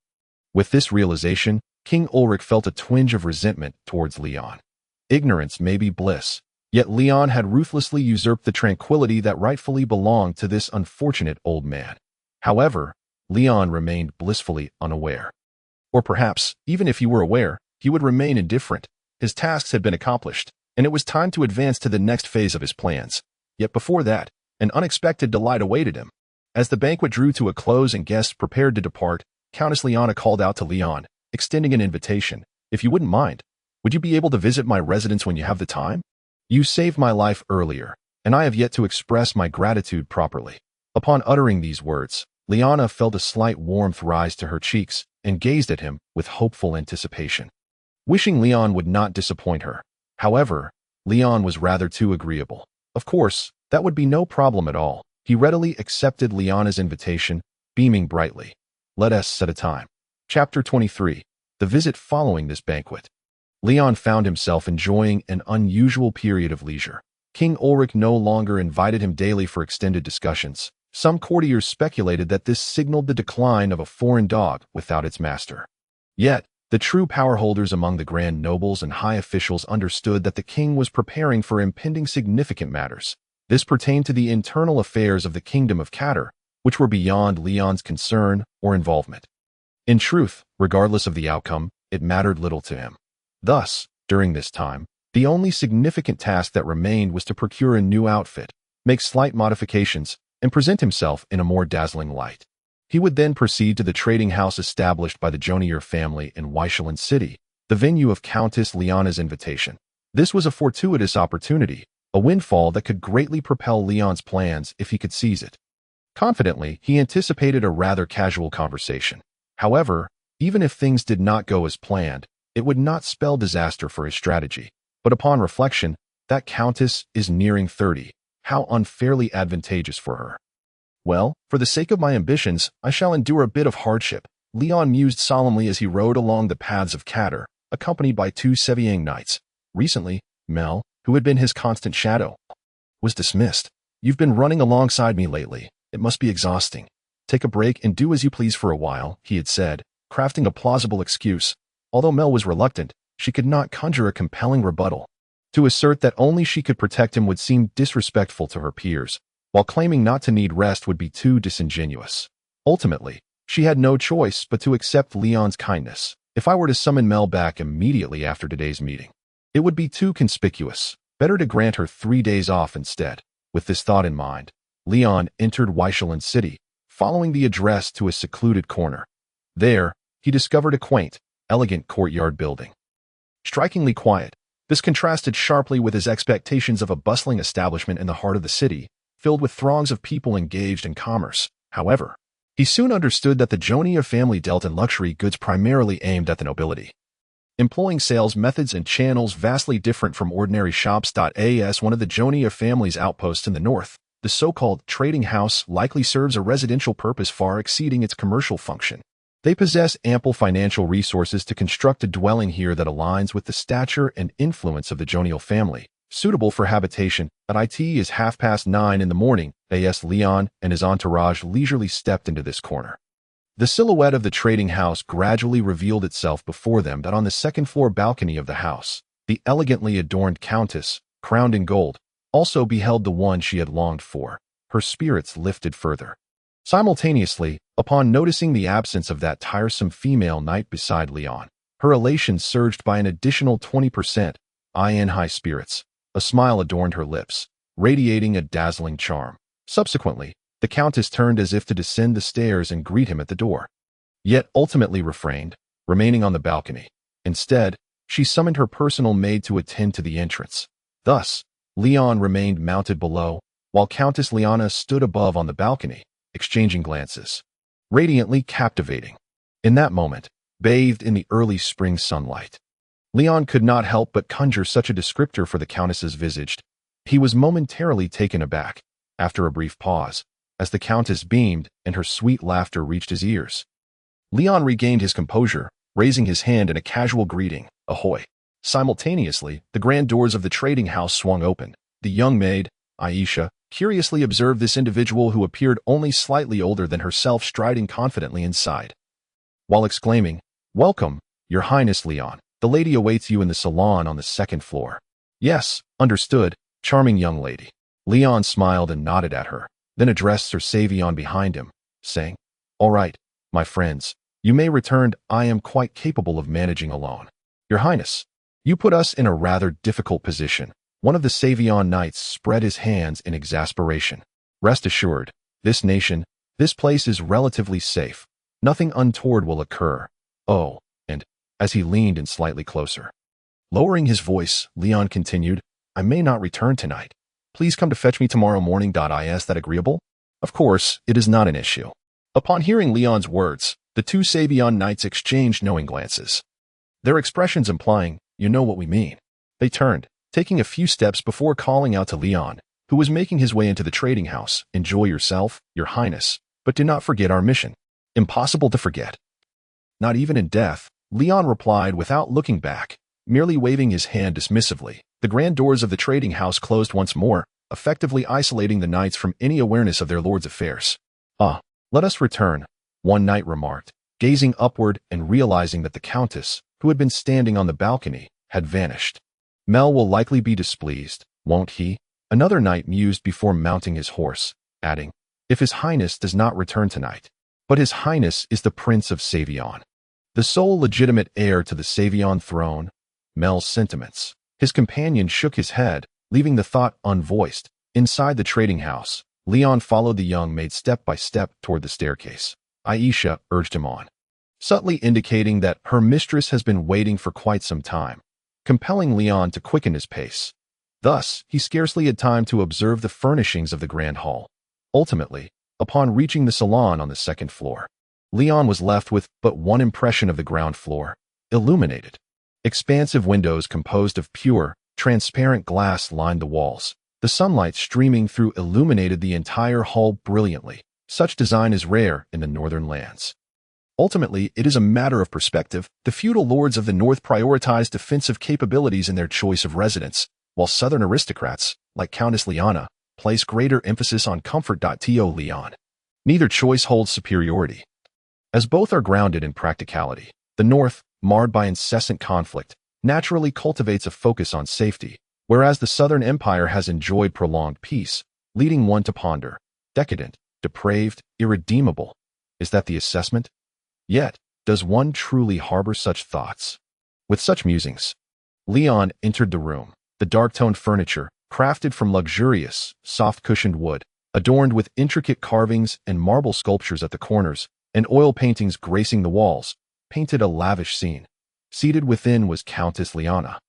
With this realization, King Ulrich felt a twinge of resentment towards Leon. Ignorance may be bliss, yet Leon had ruthlessly usurped the tranquility that rightfully belonged to this unfortunate old man. However, Leon remained blissfully unaware. Or perhaps, even if he were aware, he would remain indifferent. His tasks had been accomplished, and it was time to advance to the next phase of his plans. Yet before that, an unexpected delight awaited him. As the banquet drew to a close and guests prepared to depart, Countess Liana called out to Leon, extending an invitation. If you wouldn't mind, would you be able to visit my residence when you have the time? You saved my life earlier, and I have yet to express my gratitude properly. Upon uttering these words, Liana felt a slight warmth rise to her cheeks and gazed at him with hopeful anticipation, wishing Leon would not disappoint her. However, Leon was rather too agreeable. Of course, that would be no problem at all. He readily accepted Liana's invitation, beaming brightly. Let us set a time. Chapter 23. The visit following this banquet. Leon found himself enjoying an unusual period of leisure. King Ulrich no longer invited him daily for extended discussions. Some courtiers speculated that this signaled the decline of a foreign dog without its master. Yet, the true power holders among the grand nobles and high officials understood that the king was preparing for impending significant matters. This pertained to the internal affairs of the kingdom of Catter, which were beyond Leon's concern or involvement. In truth, regardless of the outcome, it mattered little to him. Thus, during this time, the only significant task that remained was to procure a new outfit, make slight modifications, and present himself in a more dazzling light. He would then proceed to the trading house established by the Jonier family in Weishelan City, the venue of Countess Liana's invitation. This was a fortuitous opportunity, a windfall that could greatly propel Leon's plans if he could seize it. Confidently, he anticipated a rather casual conversation. However, even if things did not go as planned, it would not spell disaster for his strategy. But upon reflection, that countess is nearing 30. How unfairly advantageous for her. Well, for the sake of my ambitions, I shall endure a bit of hardship, Leon mused solemnly as he rode along the paths of Catter, accompanied by 2 Seviang knights. Recently, Mel, who had been his constant shadow, was dismissed. You've been running alongside me lately. It must be exhausting. Take a break and do as you please for a while, he had said, crafting a plausible excuse. Although Mel was reluctant, she could not conjure a compelling rebuttal. To assert that only she could protect him would seem disrespectful to her peers, while claiming not to need rest would be too disingenuous. Ultimately, She had no choice but to accept Leon's kindness. If I were to summon Mel back immediately after today's meeting, it would be too conspicuous. Better to grant her 3 days off instead. With this thought in mind, Leon entered Weishalan City, following the address to a secluded corner. There, he discovered a quaint, elegant courtyard building. Strikingly quiet, this contrasted sharply with his expectations of a bustling establishment in the heart of the city, filled with throngs of people engaged in commerce. However, he soon understood that the Jonia family dealt in luxury goods primarily aimed at the nobility, employing sales methods and channels vastly different from ordinary shops. As one of the Jonia family's outposts in the north, the so-called trading house likely serves a residential purpose far exceeding its commercial function. They possess ample financial resources to construct a dwelling here that aligns with the stature and influence of the Jonial family, suitable for habitation. It is 9:30 in the morning, as Leon and his entourage leisurely stepped into this corner. The silhouette of the trading house gradually revealed itself before them. On the second-floor balcony of the house, the elegantly adorned countess, crowned in gold, also beheld the one she had longed for. Her spirits lifted further. Simultaneously, upon noticing the absence of that tiresome female knight beside Leon, her elation surged by an additional 20%. In high spirits, a smile adorned her lips, radiating a dazzling charm. Subsequently, the countess turned as if to descend the stairs and greet him at the door, yet ultimately refrained, remaining on the balcony. Instead, she summoned her personal maid to attend to the entrance. Thus, Leon remained mounted below, while Countess Liana stood above on the balcony, exchanging glances, radiantly captivating. In that moment, bathed in the early spring sunlight, Leon could not help but conjure such a descriptor for the countess's visage. He was momentarily taken aback, after a brief pause, as the countess beamed and her sweet laughter reached his ears. Leon regained his composure, raising his hand in a casual greeting, "Ahoy." Simultaneously, the grand doors of the trading house swung open. The young maid, Aisha, curiously observed this individual who appeared only slightly older than herself striding confidently inside. While exclaiming, "Welcome, Your Highness Leon. The lady awaits you in the salon on the second floor." "Yes, understood, charming young lady." Leon smiled and nodded at her, then addressed Sir Savion behind him, saying, "All right, my friends, you may return. I am quite capable of managing alone." "Your Highness, you put us in a rather difficult position." One of the Savion knights spread his hands in exasperation. "Rest assured, this place is relatively safe. Nothing untoward will occur. Oh, and," as he leaned in slightly closer, lowering his voice, Leon continued, "I may not return tonight. Please come to fetch me tomorrow morning. Is that agreeable?" Of course, it is not an issue. Upon hearing Leon's words, the two Savion knights exchanged knowing glances, their expressions implying, "You know what we mean." They turned, taking a few steps before calling out to Leon, who was making his way into the trading house, "Enjoy yourself, Your Highness, but do not forget our mission." "Impossible to forget." "Not even in death," Leon replied without looking back, merely waving his hand dismissively. The grand doors of the trading house closed once more, effectively isolating the knights from any awareness of their lord's affairs. Let us return," one knight remarked, gazing upward and realizing that the countess, who had been standing on the balcony, had vanished. "Mel will likely be displeased, won't he?" Another knight mused before mounting his horse, adding, "If His Highness does not return tonight." But His Highness is the Prince of Savion, the sole legitimate heir to the Savion throne. Mel's sentiments. His companion shook his head, leaving the thought unvoiced. Inside the trading house, Leon followed the young maid step by step toward the staircase. Aisha urged him on, subtly indicating that her mistress has been waiting for quite some time, compelling Leon to quicken his pace. Thus, he scarcely had time to observe the furnishings of the grand hall. Ultimately, upon reaching the salon on the second floor, Leon was left with but one impression of the ground floor: illuminated. Expansive windows composed of pure, transparent glass lined the walls. The sunlight streaming through illuminated the entire hall brilliantly. Such design is rare in the northern lands. Ultimately, it is a matter of perspective. The feudal lords of the north prioritize defensive capabilities in their choice of residence, while southern aristocrats, like Countess Liana, place greater emphasis on comfort. Leon. Neither choice holds superiority, as both are grounded in practicality. The north, marred by incessant conflict, naturally cultivates a focus on safety, whereas the southern empire has enjoyed prolonged peace, leading one to ponder: decadent, depraved, irredeemable. Is that the assessment? Yet, does one truly harbor such thoughts? With such musings, Leon entered the room. The dark-toned furniture, crafted from luxurious, soft-cushioned wood, adorned with intricate carvings and marble sculptures at the corners, and oil paintings gracing the walls, painted a lavish scene. Seated within was Countess Liana.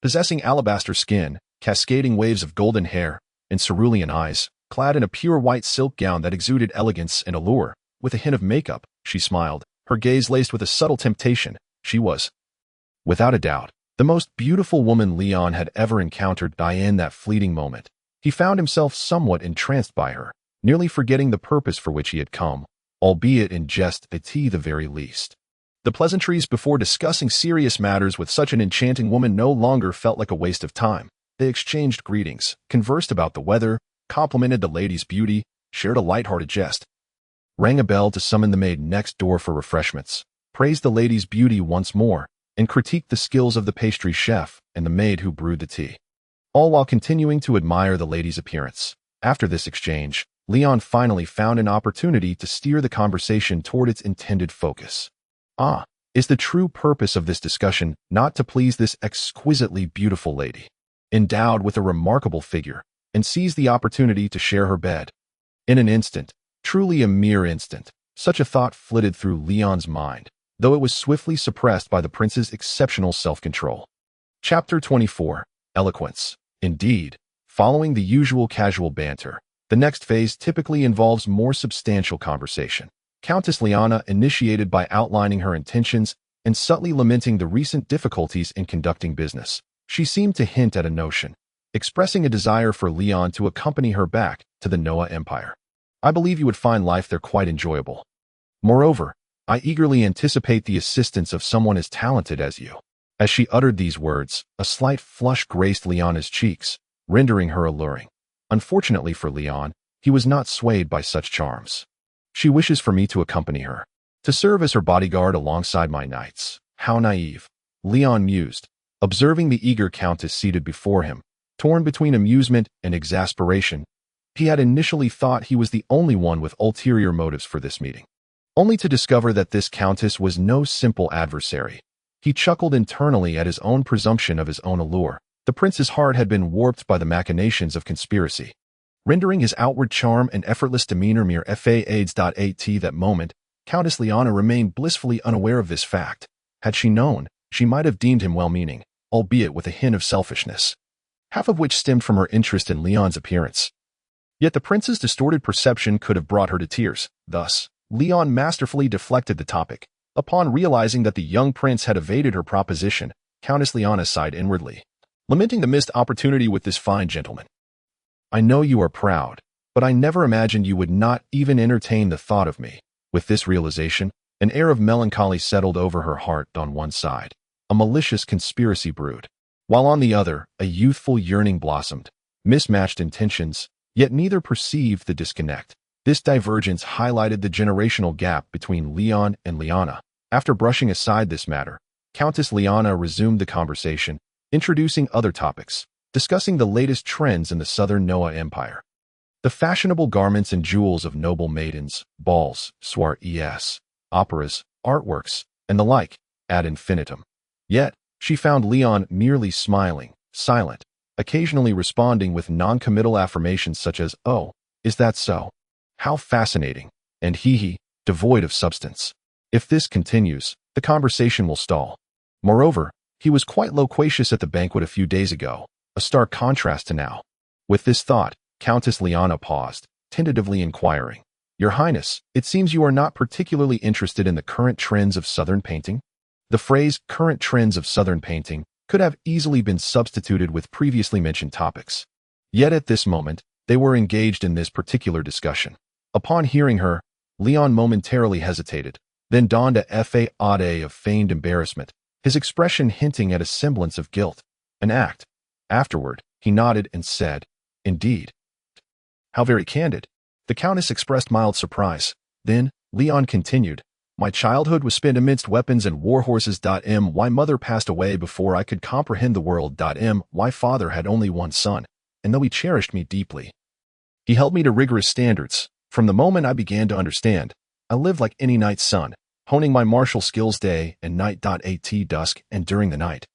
Possessing alabaster skin, cascading waves of golden hair, and cerulean eyes, clad in a pure white silk gown that exuded elegance and allure, with a hint of makeup, she smiled, her gaze laced with a subtle temptation. She was, without a doubt, the most beautiful woman Leon had ever encountered. In that fleeting moment, he found himself somewhat entranced by her, nearly forgetting the purpose for which he had come, albeit in jest at the very least. The pleasantries before discussing serious matters with such an enchanting woman no longer felt like a waste of time. They exchanged greetings, conversed about the weather, complimented the lady's beauty, shared a light-hearted jest, rang a bell to summon the maid next door for refreshments, praised the lady's beauty once more, and critiqued the skills of the pastry chef and the maid who brewed the tea, all while continuing to admire the lady's appearance. After this exchange, Leon finally found an opportunity to steer the conversation toward its intended focus. Is the true purpose of this discussion not to please this exquisitely beautiful lady, endowed with a remarkable figure, and seize the opportunity to share her bed? In an instant, truly a mere instant, such a thought flitted through Leon's mind, though it was swiftly suppressed by the prince's exceptional self-control. Chapter 24. Eloquence. Indeed, following the usual casual banter, the next phase typically involves more substantial conversation. Countess Liana initiated by outlining her intentions and subtly lamenting the recent difficulties in conducting business. She seemed to hint at a notion, expressing a desire for Leon to accompany her back to the Noah Empire. I believe you would find life there quite enjoyable. Moreover, I eagerly anticipate the assistance of someone as talented as you. As she uttered these words, a slight flush graced Leona's cheeks, rendering her alluring. Unfortunately for Leon, he was not swayed by such charms. She wishes for me to accompany her, to serve as her bodyguard alongside my knights. How naive, Leon mused, observing the eager countess seated before him, torn between amusement and exasperation. He had initially thought he was the only one with ulterior motives for this meeting, only to discover that this countess was no simple adversary. He chuckled internally at his own presumption of his own allure. The prince's heart had been warped by the machinations of conspiracy, rendering his outward charm and effortless demeanor mere fades. At that moment, Countess Liana remained blissfully unaware of this fact. Had she known, she might have deemed him well-meaning, albeit with a hint of selfishness, half of which stemmed from her interest in Leon's appearance. Yet the prince's distorted perception could have brought her to tears. Thus, Leon masterfully deflected the topic. Upon realizing that the young prince had evaded her proposition, Countess Liana sighed inwardly, lamenting the missed opportunity with this fine gentleman. I know you are proud, but I never imagined you would not even entertain the thought of me. With this realization, an air of melancholy settled over her heart. On one side, a malicious conspiracy brewed, while on the other, a youthful yearning blossomed. Mismatched intentions, yet neither perceived the disconnect. This divergence highlighted the generational gap between Leon and Liana. After brushing aside this matter, Countess Liana resumed the conversation, introducing other topics, discussing the latest trends in the southern Noah Empire, the fashionable garments and jewels of noble maidens, balls, soirees, operas, artworks, and the like, ad infinitum. Yet, she found Leon merely smiling, silent, occasionally responding with non-committal affirmations such as, "Oh, is that so? How fascinating," and "hee," devoid of substance. If this continues, the conversation will stall. Moreover, he was quite loquacious at the banquet a few days ago, a stark contrast to now. With this thought, Countess Liana paused, tentatively inquiring, "Your Highness, it seems you are not particularly interested in the current trends of Southern painting?" The phrase "current trends of Southern painting" could have easily been substituted with previously mentioned topics. Yet at this moment, they were engaged in this particular discussion. Upon hearing her, Leon momentarily hesitated, then donned a fade of feigned embarrassment, his expression hinting at a semblance of guilt. An act. Afterward, he nodded and said, "Indeed." "How very candid." The Countess expressed mild surprise. Then, Leon continued, "My childhood was spent amidst weapons and war horses. My mother passed away before I could comprehend the world. My father had only one son, and though he cherished me deeply, he held me to rigorous standards. From the moment I began to understand, I lived like any knight's son, honing my martial skills day and night. At dusk and during the night,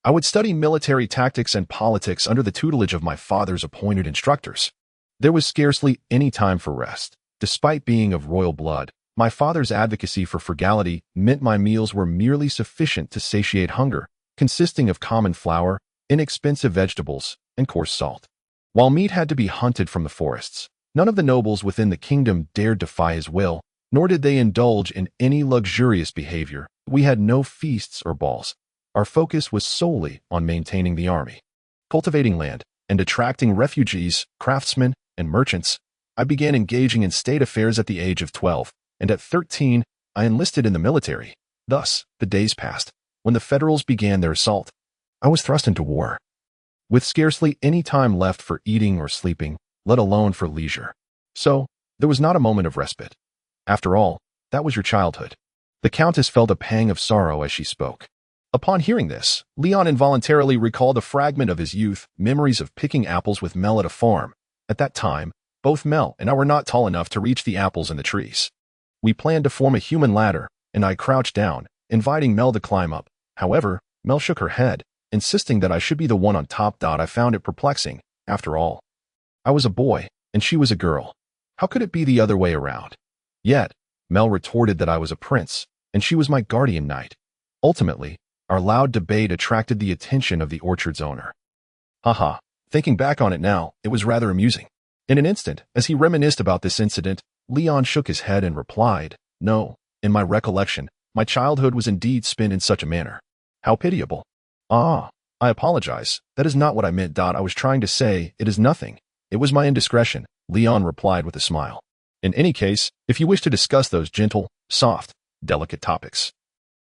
I would study military tactics and politics under the tutelage of my father's appointed instructors. There was scarcely any time for rest. Despite being of royal blood, my father's advocacy for frugality meant my meals were merely sufficient to satiate hunger, consisting of common flour, inexpensive vegetables, and coarse salt. While meat had to be hunted from the forests, none of the nobles within the kingdom dared defy his will, nor did they indulge in any luxurious behavior. We had no feasts or balls. Our focus was solely on maintaining the army, cultivating land, and attracting refugees, craftsmen, and merchants. I began engaging in state affairs at the age of 12, and at 13, I enlisted in the military. Thus, the days passed. When the Federals began their assault, I was thrust into war, with scarcely any time left for eating or sleeping, let alone for leisure. So, there was not a moment of respite. After all, that was your childhood. The Countess felt a pang of sorrow as she spoke. Upon hearing this, Leon involuntarily recalled a fragment of his youth, memories of picking apples with Mel at a farm. At that time, both Mel and I were not tall enough to reach the apples in the trees. We planned to form a human ladder, and I crouched down, inviting Mel to climb up. However, Mel shook her head, insisting that I should be the one on top. I found it perplexing. After all, I was a boy, and she was a girl. How could it be the other way around? Yet, Mel retorted that I was a prince, and she was my guardian knight. Ultimately, our loud debate attracted the attention of the orchard's owner. Haha, thinking back on it now, it was rather amusing. In an instant, as he reminisced about this incident, Leon shook his head and replied, "No, in my recollection, my childhood was indeed spent in such a manner. How pitiable." "Ah, I apologize. That is not what I meant. I was trying to say, it is nothing. It was my indiscretion," Leon replied with a smile. "In any case, if you wish to discuss those gentle, soft, delicate topics,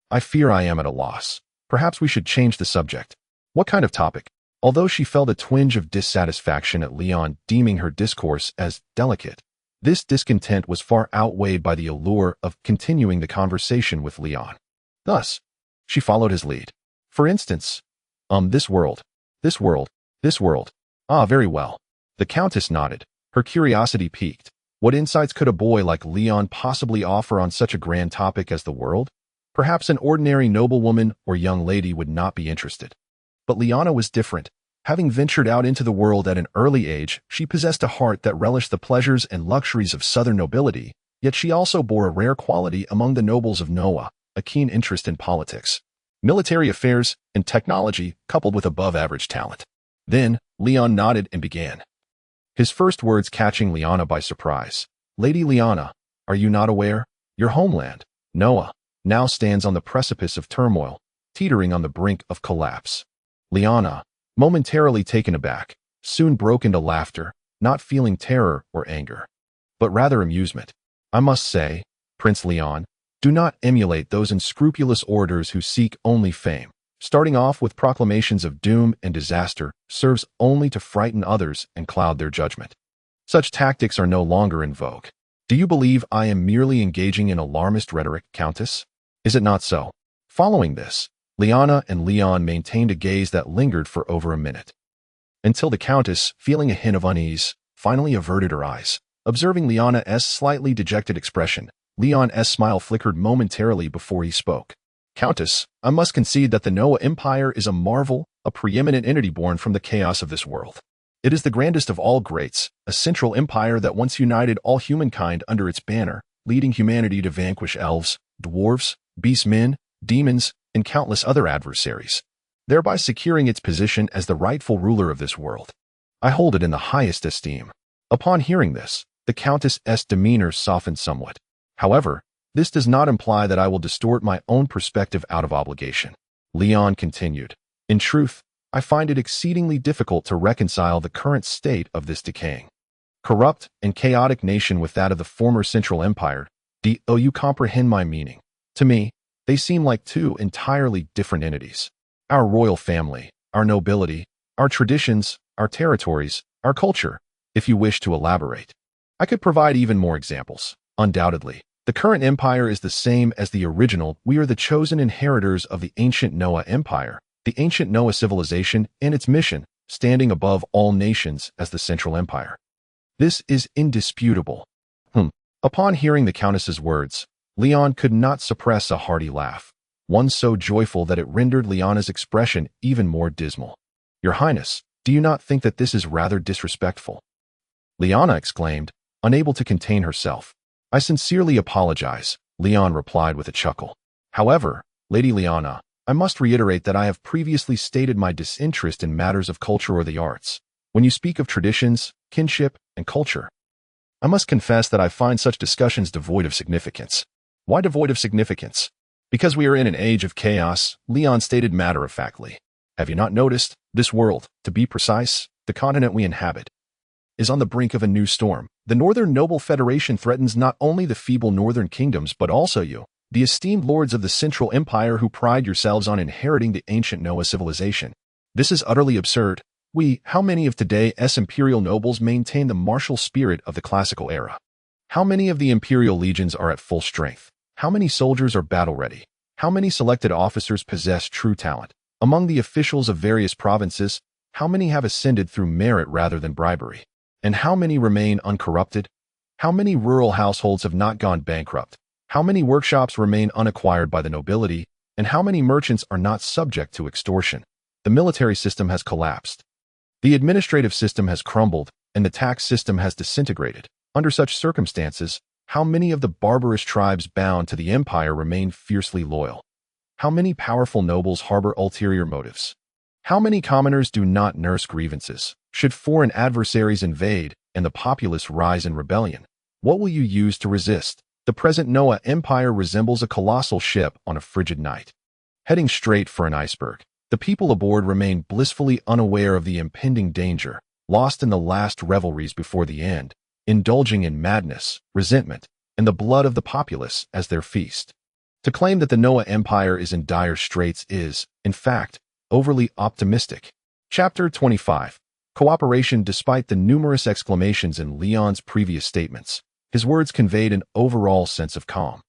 I fear I am at a loss. Perhaps we should change the subject." "What kind of topic?" Although she felt a twinge of dissatisfaction at Leon deeming her discourse as delicate, this discontent was far outweighed by the allure of continuing the conversation with Leon. Thus, she followed his lead. "For instance, this world, this world, this world." "Ah, very well." The Countess nodded, her curiosity piqued. What insights could a boy like Leon possibly offer on such a grand topic as the world? Perhaps an ordinary noblewoman or young lady would not be interested. But Liana was different. Having ventured out into the world at an early age, she possessed a heart that relished the pleasures and luxuries of southern nobility, yet she also bore a rare quality among the nobles of Noah, a keen interest in politics, military affairs, and technology, coupled with above-average talent. Then, Leon nodded and began, his first words catching Liana by surprise. "Lady Liana, are you not aware? Your homeland, Noah, now stands on the precipice of turmoil, teetering on the brink of collapse." Liana, momentarily taken aback, soon broke into laughter, not feeling terror or anger, but rather amusement. "I must say, Prince Leon, do not emulate those unscrupulous orators who seek only fame. Starting off with proclamations of doom and disaster serves only to frighten others and cloud their judgment. Such tactics are no longer in vogue. Do you believe I am merely engaging in alarmist rhetoric, Countess? Is it not so?" Following this, Liana and Leon maintained a gaze that lingered for over a minute, until the Countess, feeling a hint of unease, finally averted her eyes. Observing Liana's slightly dejected expression, Leon's smile flickered momentarily before he spoke. "Countess, I must concede that the Noah Empire is a marvel, a preeminent entity born from the chaos of this world. It is the grandest of all greats, a central empire that once united all humankind under its banner, leading humanity to vanquish elves, dwarves, beastmen, demons, and countless other adversaries, thereby securing its position as the rightful ruler of this world. I hold it in the highest esteem." Upon hearing this, the Countess's demeanor softened somewhat. "However, this does not imply that I will distort my own perspective out of obligation." Leon continued, "In truth, I find it exceedingly difficult to reconcile the current state of this decaying, corrupt, and chaotic nation with that of the former Central Empire. Do you comprehend my meaning? To me, they seem like two entirely different entities. Our royal family, our nobility, our traditions, our territories, our culture, if you wish to elaborate. I could provide even more examples. Undoubtedly, the current empire is the same as the original. We are the chosen inheritors of the ancient Noah Empire, the ancient Noah civilization and its mission, standing above all nations as the Central Empire. This is indisputable." Upon hearing the Countess's words, Leon could not suppress a hearty laugh, one so joyful that it rendered Liana's expression even more dismal. "Your Highness, do you not think that this is rather disrespectful?" Liana exclaimed, unable to contain herself. "I sincerely apologize," Leon replied with a chuckle. "However, Lady Liana, I must reiterate that I have previously stated my disinterest in matters of culture or the arts. When you speak of traditions, kinship, and culture, I must confess that I find such discussions devoid of significance." "Why devoid of significance?" "Because we are in an age of chaos," Leon stated matter-of-factly. "Have you not noticed? This world, to be precise, the continent we inhabit, is on the brink of a new storm. The Northern Noble Federation threatens not only the feeble northern kingdoms but also you, the esteemed lords of the Central Empire who pride yourselves on inheriting the ancient Noah civilization. This is utterly absurd. How many of today's imperial nobles maintain the martial spirit of the classical era? How many of the imperial legions are at full strength? How many soldiers are battle-ready? How many selected officers possess true talent? Among the officials of various provinces, how many have ascended through merit rather than bribery? And how many remain uncorrupted? How many rural households have not gone bankrupt? How many workshops remain unacquired by the nobility? And how many merchants are not subject to extortion? The military system has collapsed. The administrative system has crumbled, and the tax system has disintegrated. Under such circumstances, how many of the barbarous tribes bound to the empire remain fiercely loyal? How many powerful nobles harbor ulterior motives? How many commoners do not nurse grievances? Should foreign adversaries invade and the populace rise in rebellion, what will you use to resist? The present Noah Empire resembles a colossal ship on a frigid night, heading straight for an iceberg. The people aboard remain blissfully unaware of the impending danger, lost in the last revelries before the end, indulging in madness, resentment, and the blood of the populace as their feast. To claim that the Noah Empire is in dire straits is, in fact, overly optimistic. Chapter 25. Cooperation. Despite the numerous exclamations in Leon's previous statements, his words conveyed an overall sense of calm,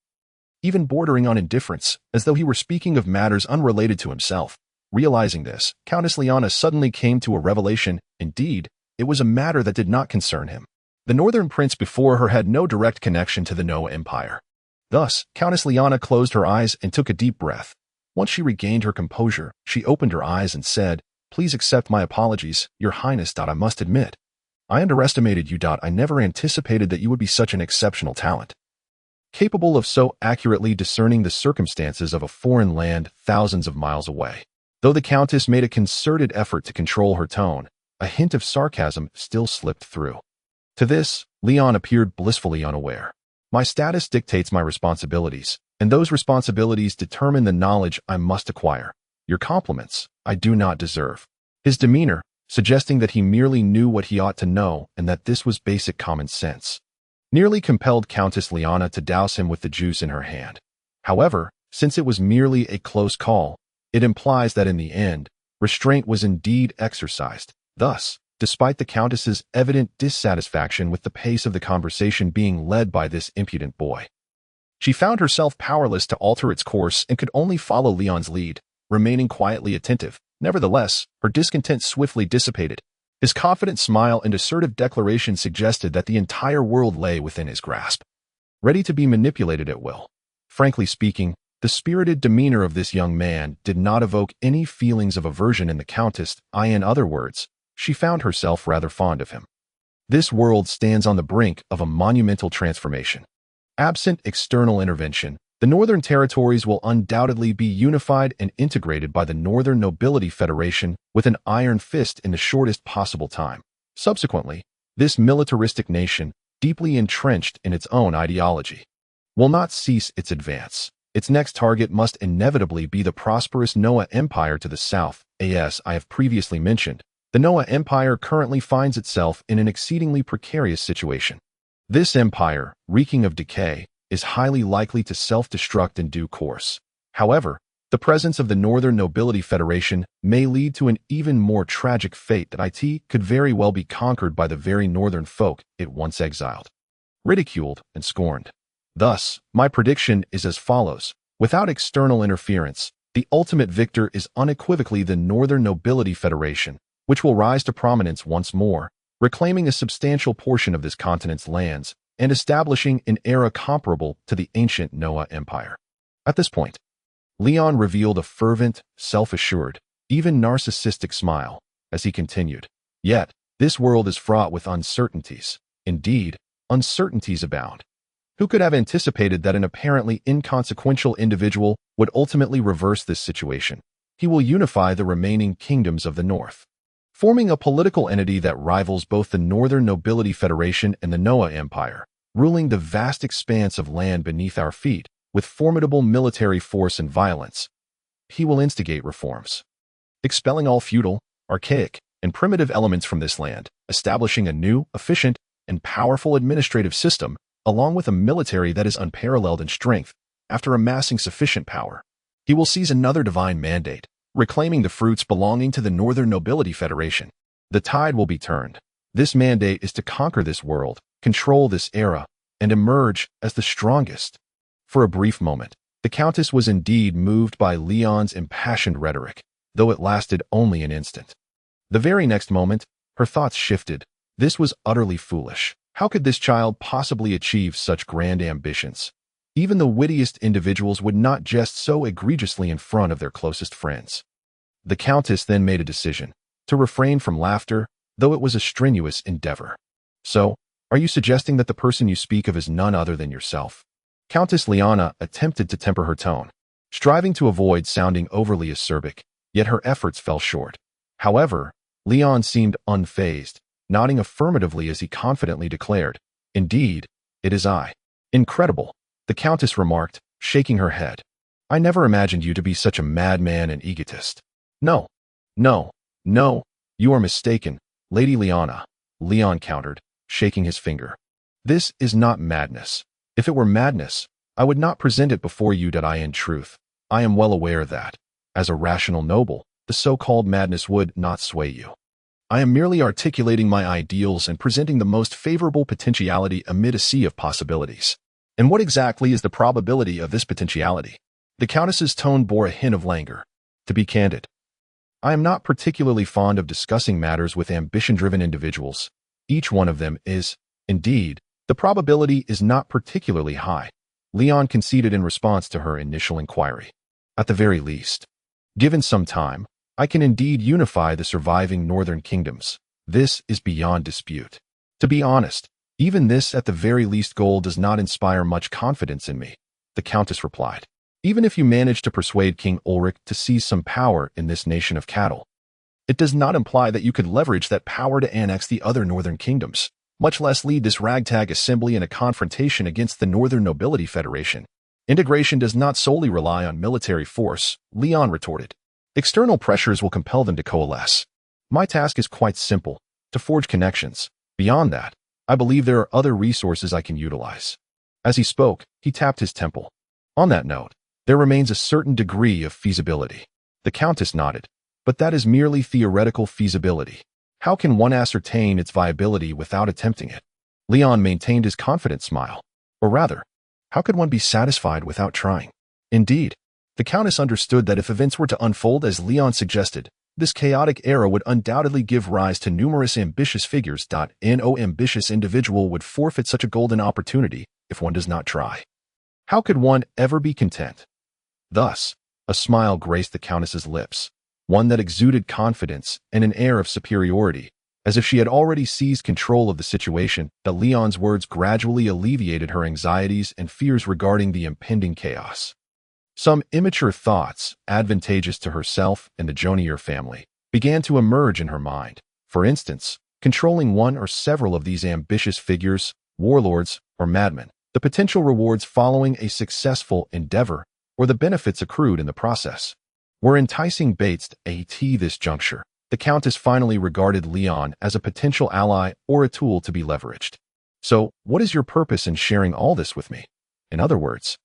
even bordering on indifference, as though he were speaking of matters unrelated to himself. Realizing this, Countess Liana suddenly came to a revelation. Indeed, it was a matter that did not concern him. The northern prince before her had no direct connection to the Noah Empire. Thus, Countess Liana closed her eyes and took a deep breath. Once she regained her composure, she opened her eyes and said, "Please accept my apologies, Your Highness. I must admit, I underestimated you. I never anticipated that you would be such an exceptional talent, capable of so accurately discerning the circumstances of a foreign land thousands of miles away." Though the Countess made a concerted effort to control her tone, a hint of sarcasm still slipped through. To this, Leon appeared blissfully unaware. "My status dictates my responsibilities, and those responsibilities determine the knowledge I must acquire. Your compliments I do not deserve." His demeanor, suggesting that he merely knew what he ought to know and that this was basic common sense, nearly compelled Countess Liana to douse him with the juice in her hand. However, since it was merely a close call, it implies that in the end, restraint was indeed exercised. Thus, despite the Countess's evident dissatisfaction with the pace of the conversation being led by this impudent boy, she found herself powerless to alter its course and could only follow Leon's lead, remaining quietly attentive. Nevertheless, her discontent swiftly dissipated. His confident smile and assertive declaration suggested that the entire world lay within his grasp, ready to be manipulated at will. Frankly speaking, the spirited demeanor of this young man did not evoke any feelings of aversion in the Countess. In other words, she found herself rather fond of him. This world stands on the brink of a monumental transformation. Absent external intervention, the Northern Territories will undoubtedly be unified and integrated by the Northern Nobility Federation with an iron fist in the shortest possible time. Subsequently, this militaristic nation, deeply entrenched in its own ideology, will not cease its advance. Its next target must inevitably be the prosperous Noah Empire to the south. As I have previously mentioned, the Noah Empire currently finds itself in an exceedingly precarious situation. This empire, reeking of decay, is highly likely to self-destruct in due course. However, the presence of the Northern Nobility Federation may lead to an even more tragic fate that it could very well be conquered by the very northern folk it once exiled, ridiculed, and scorned. Thus, my prediction is as follows. Without external interference, the ultimate victor is unequivocally the Northern Nobility Federation, which will rise to prominence once more, reclaiming a substantial portion of this continent's lands and establishing an era comparable to the ancient Noah Empire. At this point, Leon revealed a fervent, self-assured, even narcissistic smile as he continued. Yet, this world is fraught with uncertainties. Indeed, uncertainties abound. Who could have anticipated that an apparently inconsequential individual would ultimately reverse this situation? He will unify the remaining kingdoms of the north, forming a political entity that rivals both the Northern Nobility Federation and the Noah Empire, ruling the vast expanse of land beneath our feet with formidable military force and violence. He will instigate reforms, expelling all feudal, archaic, and primitive elements from this land, establishing a new, efficient, and powerful administrative system, along with a military that is unparalleled in strength. After amassing sufficient power, he will seize another divine mandate, reclaiming the fruits belonging to the Northern Nobility Federation. The tide will be turned. This mandate is to conquer this world, control this era, and emerge as the strongest. For a brief moment, the Countess was indeed moved by Leon's impassioned rhetoric, though it lasted only an instant. The very next moment, her thoughts shifted. This was utterly foolish. How could this child possibly achieve such grand ambitions? Even the wittiest individuals would not jest so egregiously in front of their closest friends. The Countess then made a decision to refrain from laughter, though it was a strenuous endeavor. So, are you suggesting that the person you speak of is none other than yourself? Countess Leona attempted to temper her tone, striving to avoid sounding overly acerbic, yet her efforts fell short. However, Leon seemed unfazed, nodding affirmatively as he confidently declared, "Indeed, it is I." "Incredible," the Countess remarked, shaking her head. "I never imagined you to be such a madman and egotist." No, you are mistaken, Lady Leona," Leon countered, shaking his finger. "This is not madness. If it were madness, I would not present it before you. In truth, I am well aware that, as a rational noble, the so-called madness would not sway you. I am merely articulating my ideals and presenting the most favorable potentiality amid a sea of possibilities." "And what exactly is the probability of this potentiality?" The Countess's tone bore a hint of languor. "To be candid, I am not particularly fond of discussing matters with ambition-driven individuals. Each one of them is, indeed, the probability is not particularly high," Leon conceded in response to her initial inquiry. "At the very least, given some time, I can indeed unify the surviving northern kingdoms. This is beyond dispute. To be honest, even this at the very least goal does not inspire much confidence in me," the Countess replied. "Even if you manage to persuade King Ulrich to seize some power in this nation of cattle, it does not imply that you could leverage that power to annex the other northern kingdoms, much less lead this ragtag assembly in a confrontation against the Northern Nobility Federation. Integration does not solely rely on military force," Leon retorted. "External pressures will compel them to coalesce. My task is quite simple, to forge connections. Beyond that, I believe there are other resources I can utilize." As he spoke, he tapped his temple. "On that note, there remains a certain degree of feasibility." The Countess nodded. "But that is merely theoretical feasibility. How can one ascertain its viability without attempting it?" Leon maintained his confident smile. "Or rather, how could one be satisfied without trying?" Indeed, the Countess understood that if events were to unfold as Leon suggested, this chaotic era would undoubtedly give rise to numerous ambitious figures. No ambitious individual would forfeit such a golden opportunity if one does not try. How could one ever be content? Thus, a smile graced the Countess's lips, one that exuded confidence and an air of superiority, as if she had already seized control of the situation. That Leon's words gradually alleviated her anxieties and fears regarding the impending chaos. Some immature thoughts, advantageous to herself and the Jonier family, began to emerge in her mind. For instance, controlling one or several of these ambitious figures, warlords, or madmen, the potential rewards following a successful endeavor, or the benefits accrued in the process, were enticing baits. At this juncture, the Countess finally regarded Leon as a potential ally or a tool to be leveraged. "So, what is your purpose in sharing all this with me? In other words,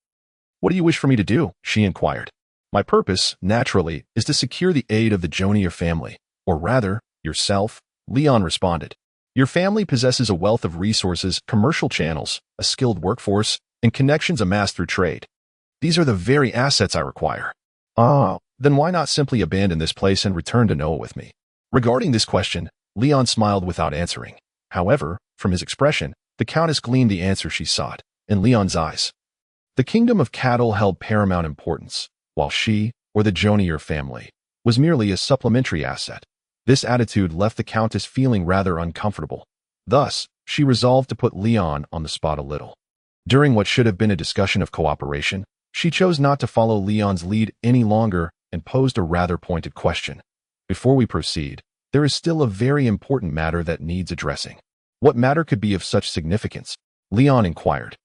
what do you wish for me to do?" she inquired. "My purpose, naturally, is to secure the aid of the Jonier family, or rather, yourself," Leon responded. "Your family possesses a wealth of resources, commercial channels, a skilled workforce, and connections amassed through trade. These are the very assets I require. Then why not simply abandon this place and return to Noah with me?" Regarding this question, Leon smiled without answering. However, from his expression, The Countess gleaned the answer she sought in Leon's eyes. The kingdom of cattle held paramount importance, while she, or the Jonier family, was merely a supplementary asset. This attitude left the Countess feeling rather uncomfortable. Thus, she resolved to put Leon on the spot a little. During what should have been a discussion of cooperation, she chose not to follow Leon's lead any longer and posed a rather pointed question. Before we proceed, there is still a very important matter that needs addressing. What matter could be of such significance? Leon inquired,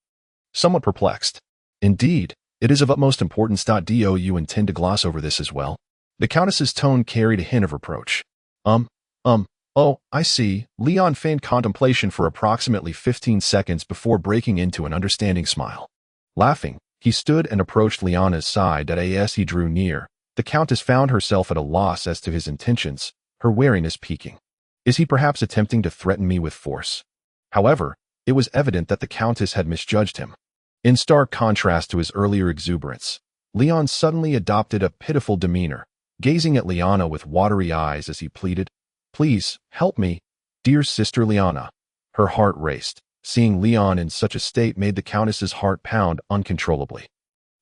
somewhat perplexed. Indeed, it is of utmost importance. Do you intend to gloss over this as well? The Countess's tone carried a hint of reproach. Oh, I see. Leon feigned contemplation for approximately 15 seconds before breaking into an understanding smile. Laughing, he stood and approached Leona's side. As he drew near, the Countess found herself at a loss as to his intentions, her wariness piquing. Is he perhaps attempting to threaten me with force? However, it was evident that the Countess had misjudged him. In stark contrast to his earlier exuberance, Leon suddenly adopted a pitiful demeanor, gazing at Leona with watery eyes as he pleaded, "Please, help me, dear sister Leona." Her heart raced. Seeing Leon in such a state made the Countess's heart pound uncontrollably.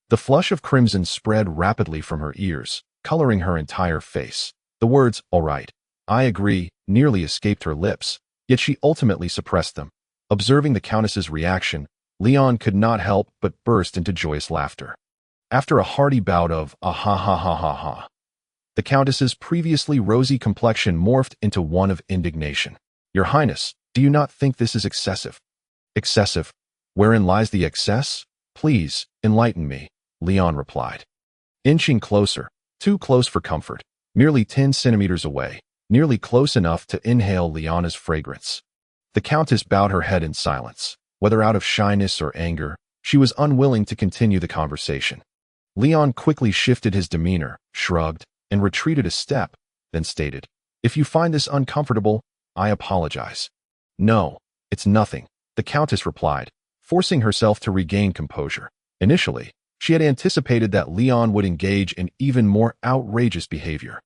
The flush of crimson spread rapidly from her ears, coloring her entire face. The words, "All right, I agree," nearly escaped her lips, yet she ultimately suppressed them. Observing the Countess's reaction, Leon could not help but burst into joyous laughter. After a hearty bout of "ah ha ha ha ha ha," the Countess's previously rosy complexion morphed into one of indignation. "Your Highness, do you not think this is excessive?" "Excessive? Wherein lies the excess? Please, enlighten me," Leon replied. Inching closer, too close for comfort, merely 10 centimeters away, nearly close enough to inhale Leona's fragrance. The Countess bowed her head in silence. Whether out of shyness or anger, she was unwilling to continue the conversation. Leon quickly shifted his demeanor, shrugged, and retreated a step, then stated, "If you find this uncomfortable, I apologize." "No, it's nothing," the Countess replied, forcing herself to regain composure. Initially, she had anticipated that Leon would engage in even more outrageous behavior.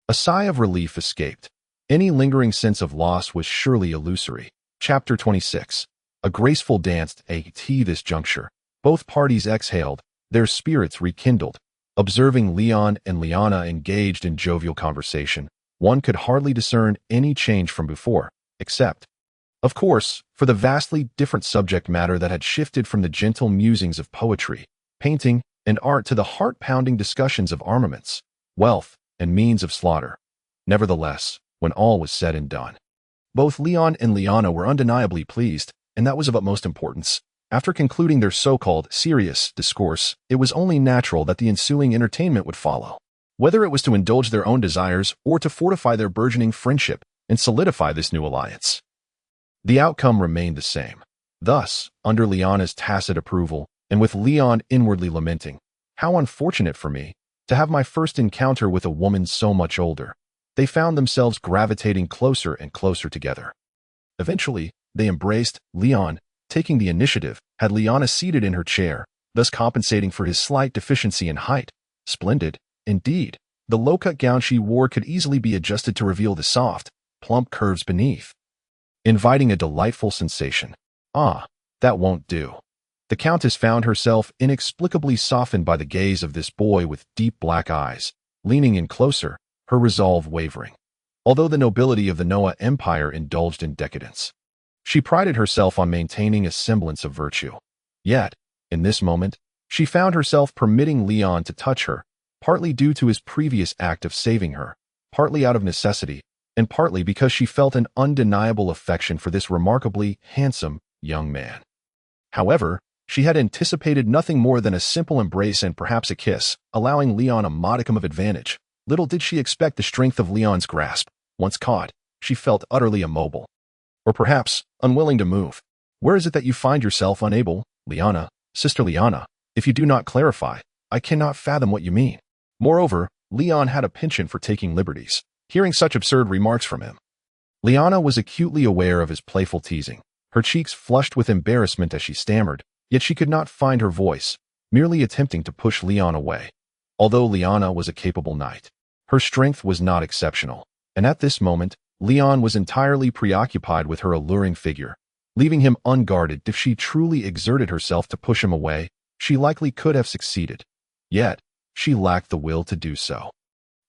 A sigh of relief escaped. Any lingering sense of loss was surely illusory. Chapter 26. A graceful dance. At this juncture, both parties exhaled, their spirits rekindled. Observing Leon and Leona engaged in jovial conversation, one could hardly discern any change from before, except, of course, for the vastly different subject matter that had shifted from the gentle musings of poetry, painting, and art to the heart-pounding discussions of armaments, wealth, and means of slaughter. Nevertheless, when all was said and done, both Leon and Leona were undeniably pleased, and that was of utmost importance. After concluding their so-called serious discourse, it was only natural that the ensuing entertainment would follow. Whether it was to indulge their own desires or to fortify their burgeoning friendship and solidify this new alliance, the outcome remained the same. Thus, under Leona's tacit approval, and with Leon inwardly lamenting, "How unfortunate for me to have my first encounter with a woman so much older," they found themselves gravitating closer and closer together. Eventually, they embraced. Leon, taking the initiative, had Leona seated in her chair, thus compensating for his slight deficiency in height. Splendid, indeed. The low-cut gown she wore could easily be adjusted to reveal the soft, plump curves beneath, inviting a delightful sensation. Ah, that won't do. The Countess found herself inexplicably softened by the gaze of this boy with deep black eyes, leaning in closer, her resolve wavering. Although the nobility of the Noah Empire indulged in decadence, she prided herself on maintaining a semblance of virtue. Yet, in this moment, she found herself permitting Leon to touch her, partly due to his previous act of saving her, partly out of necessity, and partly because she felt an undeniable affection for this remarkably handsome young man. However, she had anticipated nothing more than a simple embrace and perhaps a kiss, allowing Leon a modicum of advantage. Little did she expect the strength of Leon's grasp. Once caught, she felt utterly immobile, or perhaps unwilling to move. "Where is it that you find yourself unable, Leona, sister Leona? If you do not clarify, I cannot fathom what you mean." Moreover, Leon had a penchant for taking liberties, hearing such absurd remarks from him. Leona was acutely aware of his playful teasing. Her cheeks flushed with embarrassment as she stammered, yet she could not find her voice, merely attempting to push Leon away. Although Leona was a capable knight, her strength was not exceptional, and at this moment, Leon was entirely preoccupied with her alluring figure. leaving him unguarded. If she truly exerted herself to push him away, she likely could have succeeded. Yet, she lacked the will to do so.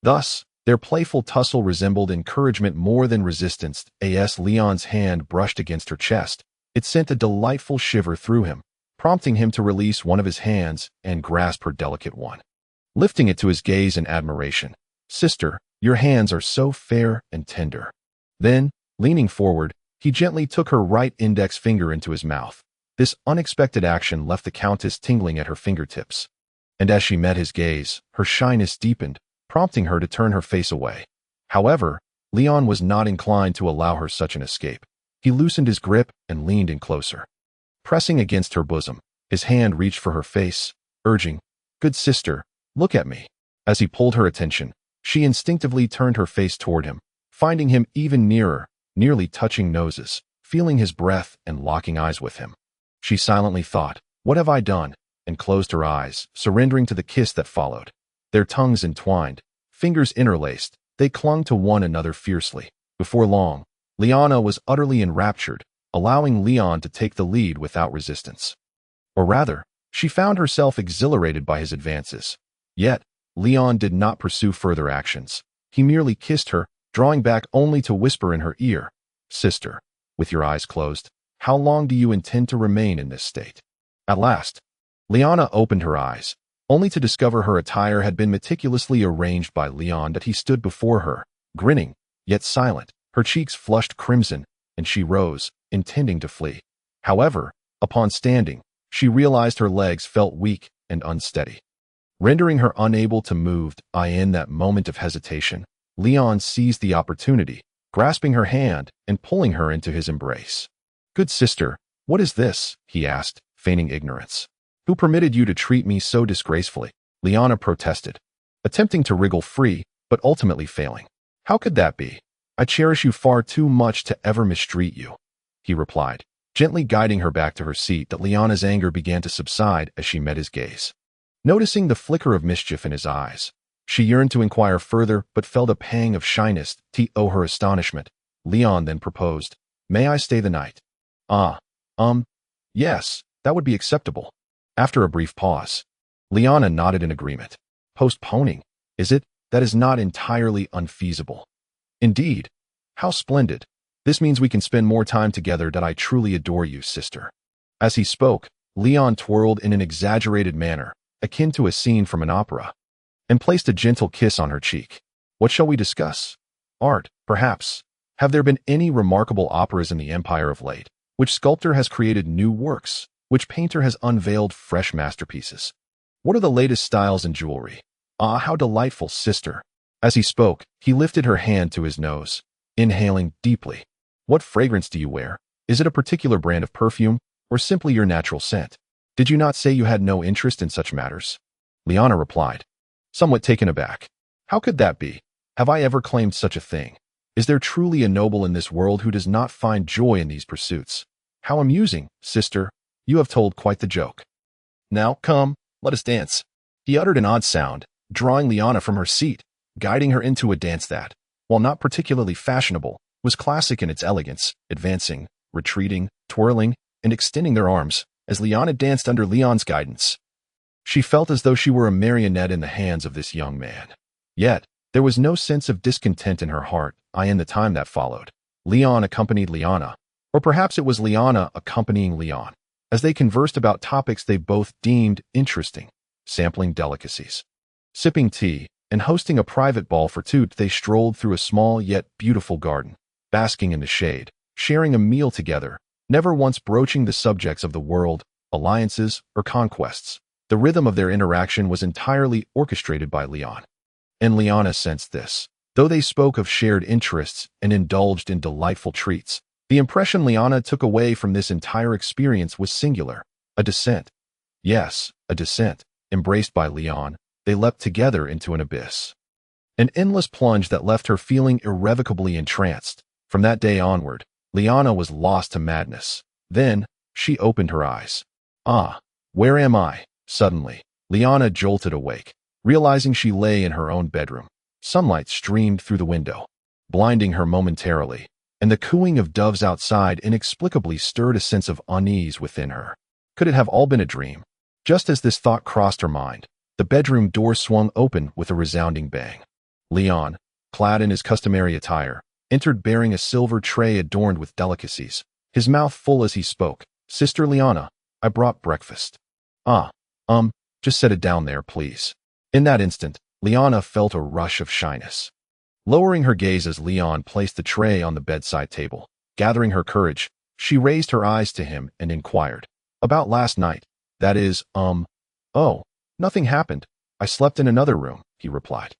Thus, their playful tussle resembled encouragement more than resistance. As Leon's hand brushed against her chest, it sent a delightful shiver through him, prompting him to release one of his hands and grasp her delicate one. Lifting it to his gaze in admiration, "Sister, your hands are so fair and tender." Then, leaning forward, he gently took her right index finger into his mouth. This unexpected action left the Countess tingling at her fingertips. And as she met his gaze, her shyness deepened, prompting her to turn her face away. However, Leon was not inclined to allow her such an escape. He loosened his grip and leaned in closer. Pressing against her bosom, his hand reached for her face, urging, "Good sister, look at me." As he pulled her attention, she instinctively turned her face toward him, finding him even nearer, nearly touching noses, feeling his breath and locking eyes with him. She silently thought, "What have I done?" and closed her eyes, surrendering to the kiss that followed. Their tongues entwined, fingers interlaced, they clung to one another fiercely. Before long, Liana was utterly enraptured, allowing Leon to take the lead without resistance. Or rather, she found herself exhilarated by his advances. Yet, Leon did not pursue further actions. He merely kissed her, drawing back only to whisper in her ear, "Sister, with your eyes closed, how long do you intend to remain in this state?" At last, Liana opened her eyes, only to discover her attire had been meticulously arranged by Leon. That he stood before her, grinning, yet silent, her cheeks flushed crimson, and she rose, intending to flee. However, upon standing, she realized her legs felt weak and unsteady, rendering her unable to move. In that moment of hesitation, Leon seized the opportunity, grasping her hand and pulling her into his embrace. "Good sister, what is this?" he asked, feigning ignorance. "Who permitted you to treat me so disgracefully?" Liana protested, attempting to wriggle free, but ultimately failing. "How could that be? I cherish you far too much to ever mistreat you," he replied, gently guiding her back to her seat. That Liana's anger began to subside as she met his gaze. Noticing the flicker of mischief in his eyes, she yearned to inquire further but felt a pang of shyness to her astonishment. Leon then proposed, "May I stay the night?" Yes, that would be acceptable." After a brief pause, Liana nodded in agreement. "Postponing, is it? That is not entirely unfeasible." "Indeed. How splendid. This means we can spend more time together. That I truly adore you, sister." As he spoke, Leon twirled in an exaggerated manner, akin to a scene from an opera, and placed a gentle kiss on her cheek. "What shall we discuss? Art, perhaps. Have there been any remarkable operas in the empire of late? Which sculptor has created new works? Which painter has unveiled fresh masterpieces? What are the latest styles in jewelry? Ah, how delightful, sister." As he spoke, he lifted her hand to his nose, inhaling deeply. "What fragrance do you wear? Is it a particular brand of perfume, or simply your natural scent? Did you not say you had no interest in such matters?" Liana replied, somewhat taken aback. "How could that be? Have I ever claimed such a thing? Is there truly a noble in this world who does not find joy in these pursuits? How amusing, sister. You have told quite the joke. Now, come, let us dance." He uttered an odd sound, drawing Liana from her seat, guiding her into a dance that, while not particularly fashionable, was classic in its elegance, advancing, retreating, twirling, and extending their arms, as Liana danced under Leon's guidance. She felt as though she were a marionette in the hands of this young man. Yet, there was no sense of discontent in her heart. In the time that followed, Leon accompanied Liana, or perhaps it was Liana accompanying Leon, as they conversed about topics they both deemed interesting, sampling delicacies, sipping tea, and hosting a private ball for two. They strolled through a small yet beautiful garden, basking in the shade, sharing a meal together, never once broaching the subjects of the world, alliances, or conquests. The rhythm of their interaction was entirely orchestrated by Leon. And Liana sensed this. Though they spoke of shared interests and indulged in delightful treats, the impression Liana took away from this entire experience was singular. A descent. Yes, a descent. Embraced by Leon, they leapt together into an abyss. An endless plunge that left her feeling irrevocably entranced. From that day onward, Liana was lost to madness. Then, she opened her eyes. "Ah, where am I?" Suddenly, Liana jolted awake, realizing she lay in her own bedroom. Sunlight streamed through the window, blinding her momentarily. and the cooing of doves outside inexplicably stirred a sense of unease within her. Could it have all been a dream? Just as this thought crossed her mind, the bedroom door swung open with a resounding bang. Leon, clad in his customary attire, entered bearing a silver tray adorned with delicacies, his mouth full as he spoke. "Sister Liana, I brought breakfast." Just set it down there, please." In that instant, Liana felt a rush of shyness. Lowering her gaze as Leon placed the tray on the bedside table, gathering her courage, she raised her eyes to him and inquired, "About last night? That is, Oh, nothing happened. I slept in another room," he replied.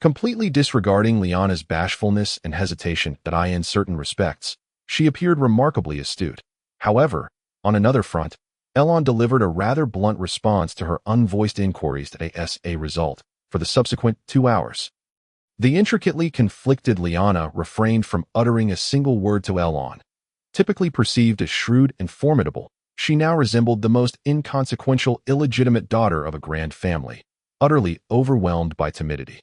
Completely disregarding Liana's bashfulness and hesitation that in certain respects, she appeared remarkably astute. However, on another front, Elon delivered a rather blunt response to her unvoiced inquiries that as a result, for the subsequent 2 hours. The intricately conflicted Liana refrained from uttering a single word to Elon. Typically perceived as shrewd and formidable, she now resembled the most inconsequential, illegitimate daughter of a grand family, utterly overwhelmed by timidity.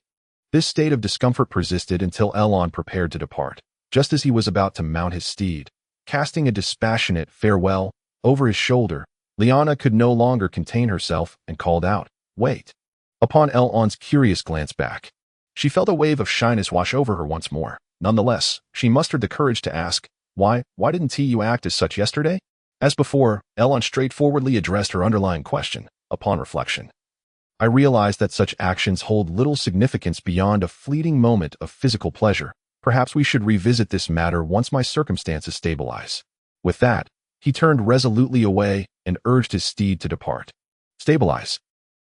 This state of discomfort persisted until Elon prepared to depart. Just as he was about to mount his steed, casting a dispassionate farewell over his shoulder, Liana could no longer contain herself and called out, "Wait." Upon Elon's curious glance back, she felt a wave of shyness wash over her once more. Nonetheless, she mustered the courage to ask, Why didn't you act as such yesterday?" As before, Elon straightforwardly addressed her underlying question. Upon reflection, "I realized that such actions hold little significance beyond a fleeting moment of physical pleasure. Perhaps we should revisit this matter once my circumstances stabilize." With that, he turned resolutely away and urged his steed to depart. Stabilize.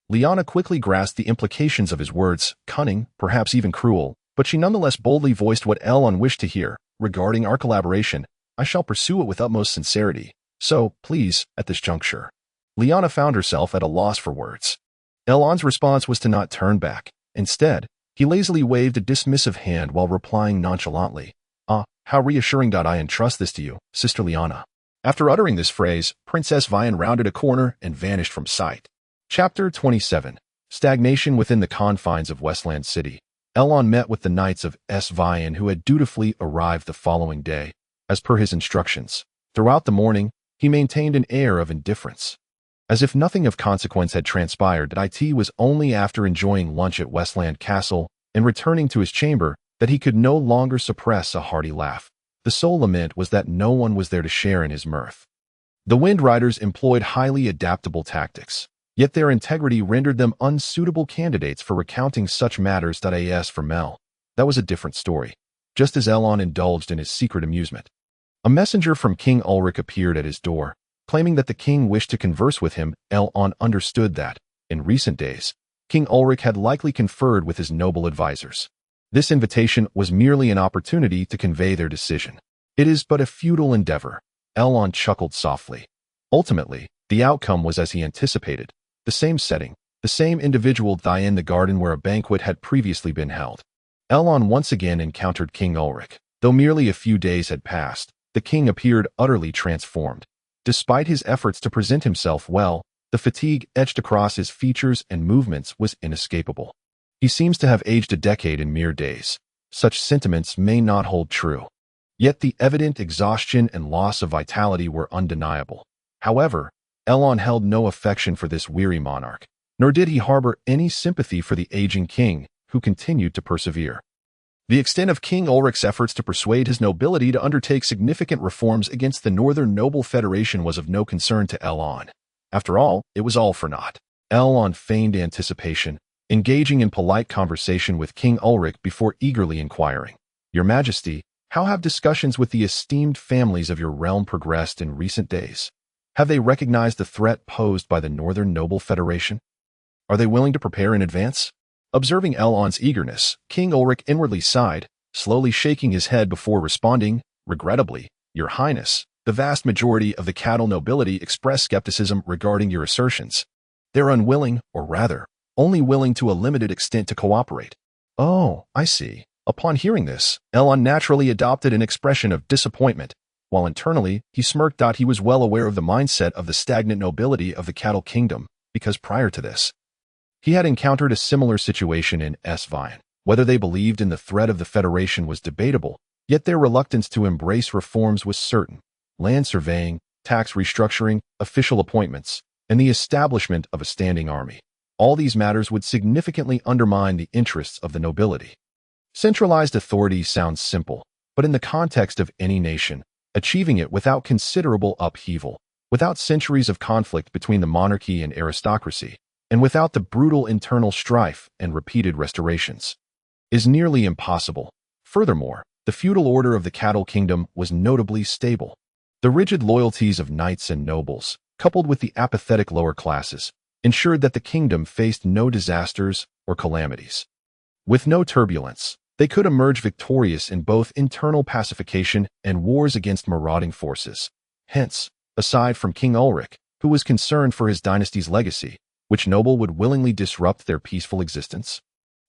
Liana quickly grasped the implications of his words, cunning, perhaps even cruel, but she nonetheless boldly voiced what Elon wished to hear. "Regarding our collaboration, I shall pursue it with utmost sincerity. So, please, at this juncture." Liana found herself at a loss for words. Elon's response was to not turn back. Instead, he lazily waved a dismissive hand while replying nonchalantly, "How reassuring. I entrust this to you, Sister Liana." After uttering this phrase, Princess Vian rounded a corner and vanished from sight. Chapter 27. Stagnation within the confines of Westland City. Elon met with the Knights of Vian who had dutifully arrived the following day, as per his instructions. Throughout the morning, he maintained an air of indifference, as if nothing of consequence had transpired. It was only after enjoying lunch at Westland Castle and returning to his chamber that he could no longer suppress a hearty laugh. The sole lament was that no one was there to share in his mirth. The Wind Riders employed highly adaptable tactics, yet their integrity rendered them unsuitable candidates for recounting such matters. As for Mel, that was a different story. Just as Elon indulged in his secret amusement, a messenger from King Ulrich appeared at his door, claiming that the king wished to converse with him. Elon understood that, in recent days, King Ulrich had likely conferred with his noble advisors. This invitation was merely an opportunity to convey their decision. "It is but a futile endeavor," Elon chuckled softly. Ultimately, the outcome was as he anticipated. The same setting, the same individual in the garden where a banquet had previously been held. Elon once again encountered King Ulrich. Though merely a few days had passed, the king appeared utterly transformed. Despite his efforts to present himself well, the fatigue etched across his features and movements was inescapable. He seems to have aged a decade in mere days. Such sentiments may not hold true. Yet the evident exhaustion and loss of vitality were undeniable. However, Elon held no affection for this weary monarch, nor did he harbor any sympathy for the aging king, who continued to persevere. The extent of King Ulrich's efforts to persuade his nobility to undertake significant reforms against the Northern Noble Federation was of no concern to Elon. After all, it was all for naught. Elon feigned anticipation, engaging in polite conversation with King Ulrich before eagerly inquiring, "Your Majesty, how have discussions with the esteemed families of your realm progressed in recent days? Have they recognized the threat posed by the Northern Noble Federation? Are they willing to prepare in advance?" Observing Elon's eagerness, King Ulrich inwardly sighed, slowly shaking his head before responding, "Regrettably, Your Highness, the vast majority of the cattle nobility express skepticism regarding your assertions. They're unwilling, or rather, only willing to a limited extent to cooperate." "Oh, I see." Upon hearing this, Elon naturally adopted an expression of disappointment, while internally he smirked. He was well aware of the mindset of the stagnant nobility of the cattle kingdom, because prior to this, he had encountered a similar situation in Vian. Whether they believed in the threat of the Federation was debatable, Yet their reluctance to embrace reforms was certain. Land surveying, tax restructuring, official appointments, and the establishment of a standing army. All these matters would significantly undermine the interests of the nobility. Centralized authority sounds simple, but in the context of any nation, achieving it without considerable upheaval, without centuries of conflict between the monarchy and aristocracy, and without the brutal internal strife and repeated restorations, is nearly impossible. Furthermore, the feudal order of the cattle kingdom was notably stable. The rigid loyalties of knights and nobles, coupled with the apathetic lower classes, ensured that the kingdom faced no disasters or calamities. With no turbulence, they could emerge victorious in both internal pacification and wars against marauding forces. Hence, aside from King Ulrich, who was concerned for his dynasty's legacy, which noble would willingly disrupt their peaceful existence?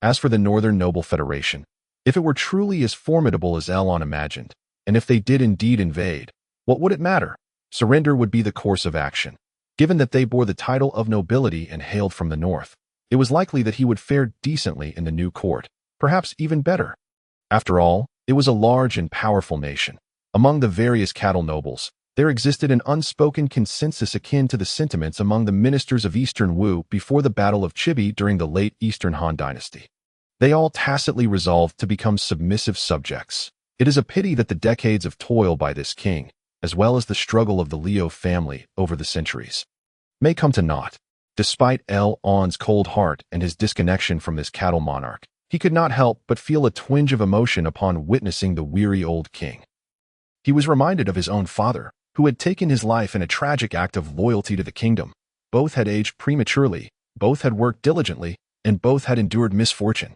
As for the Northern Noble Federation, if it were truly as formidable as Elon imagined, and if they did indeed invade, what would it matter? Surrender would be the course of action. Given that they bore the title of nobility and hailed from the north, it was likely that he would fare decently in the new court, perhaps even better. After all, it was a large and powerful nation. Among the various cattle nobles, there existed an unspoken consensus akin to the sentiments among the ministers of Eastern Wu before the Battle of Chibi during the late Eastern Han dynasty. They all tacitly resolved to become submissive subjects. It is a pity that the decades of toil by this king, as well as the struggle of the Liu family over the centuries, may come to naught. Despite Elon's cold heart and his disconnection from this cattle monarch, he could not help but feel a twinge of emotion upon witnessing the weary old king. He was reminded of his own father, who had taken his life in a tragic act of loyalty to the kingdom. Both had aged prematurely, both had worked diligently, and both had endured misfortune.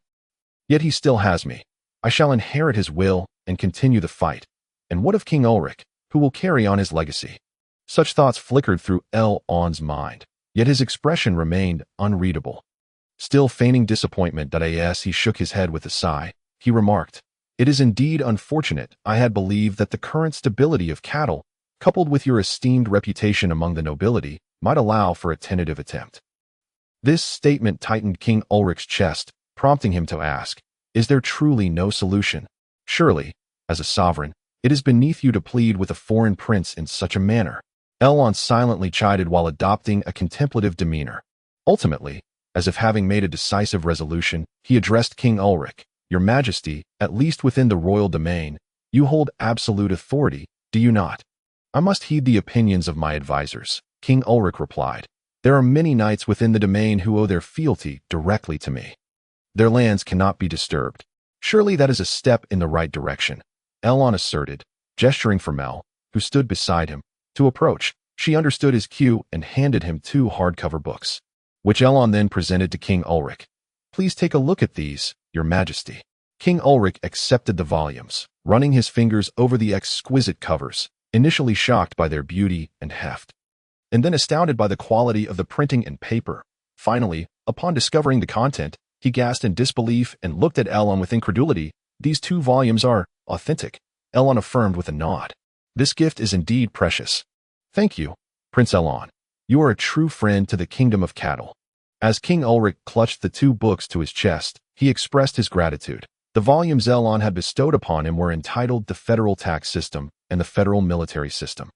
Yet he still has me. I shall inherit his will and continue the fight. And what of King Ulrich, who will carry on his legacy? Such thoughts flickered through Elon's mind, yet his expression remained unreadable. Still feigning disappointment, as he shook his head with a sigh, he remarked, "It is indeed unfortunate. I had believed that the current stability of cattle, coupled with your esteemed reputation among the nobility, might allow for a tentative attempt." This statement tightened King Ulrich's chest, prompting him to ask, "Is there truly no solution? Surely, as a sovereign, it is beneath you to plead with a foreign prince in such a manner." Elon silently chided while adopting a contemplative demeanor. Ultimately, as if having made a decisive resolution, he addressed King Ulrich, "Your Majesty, at least within the royal domain, you hold absolute authority, do you not?" "I must heed the opinions of my advisors," King Ulrich replied. "There are many knights within the domain who owe their fealty directly to me. Their lands cannot be disturbed." "Surely that is a step in the right direction," Elon asserted, gesturing for Mel, who stood beside him, to approach. She understood his cue and handed him 2 hardcover books, which Elon then presented to King Ulrich. "Please take a look at these, Your Majesty." King Ulrich accepted the volumes, running his fingers over the exquisite covers, initially shocked by their beauty and heft, and then astounded by the quality of the printing and paper. Finally, upon discovering the content, he gasped in disbelief and looked at Elon with incredulity. "These 2 volumes are authentic," Elon affirmed with a nod. "This gift is indeed precious." "Thank you, Prince Elon. You are a true friend to the kingdom of cattle." As King Ulrich clutched the 2 books to his chest, he expressed his gratitude. The volumes Elon had bestowed upon him were entitled The Federal Tax System and the Federal Military System.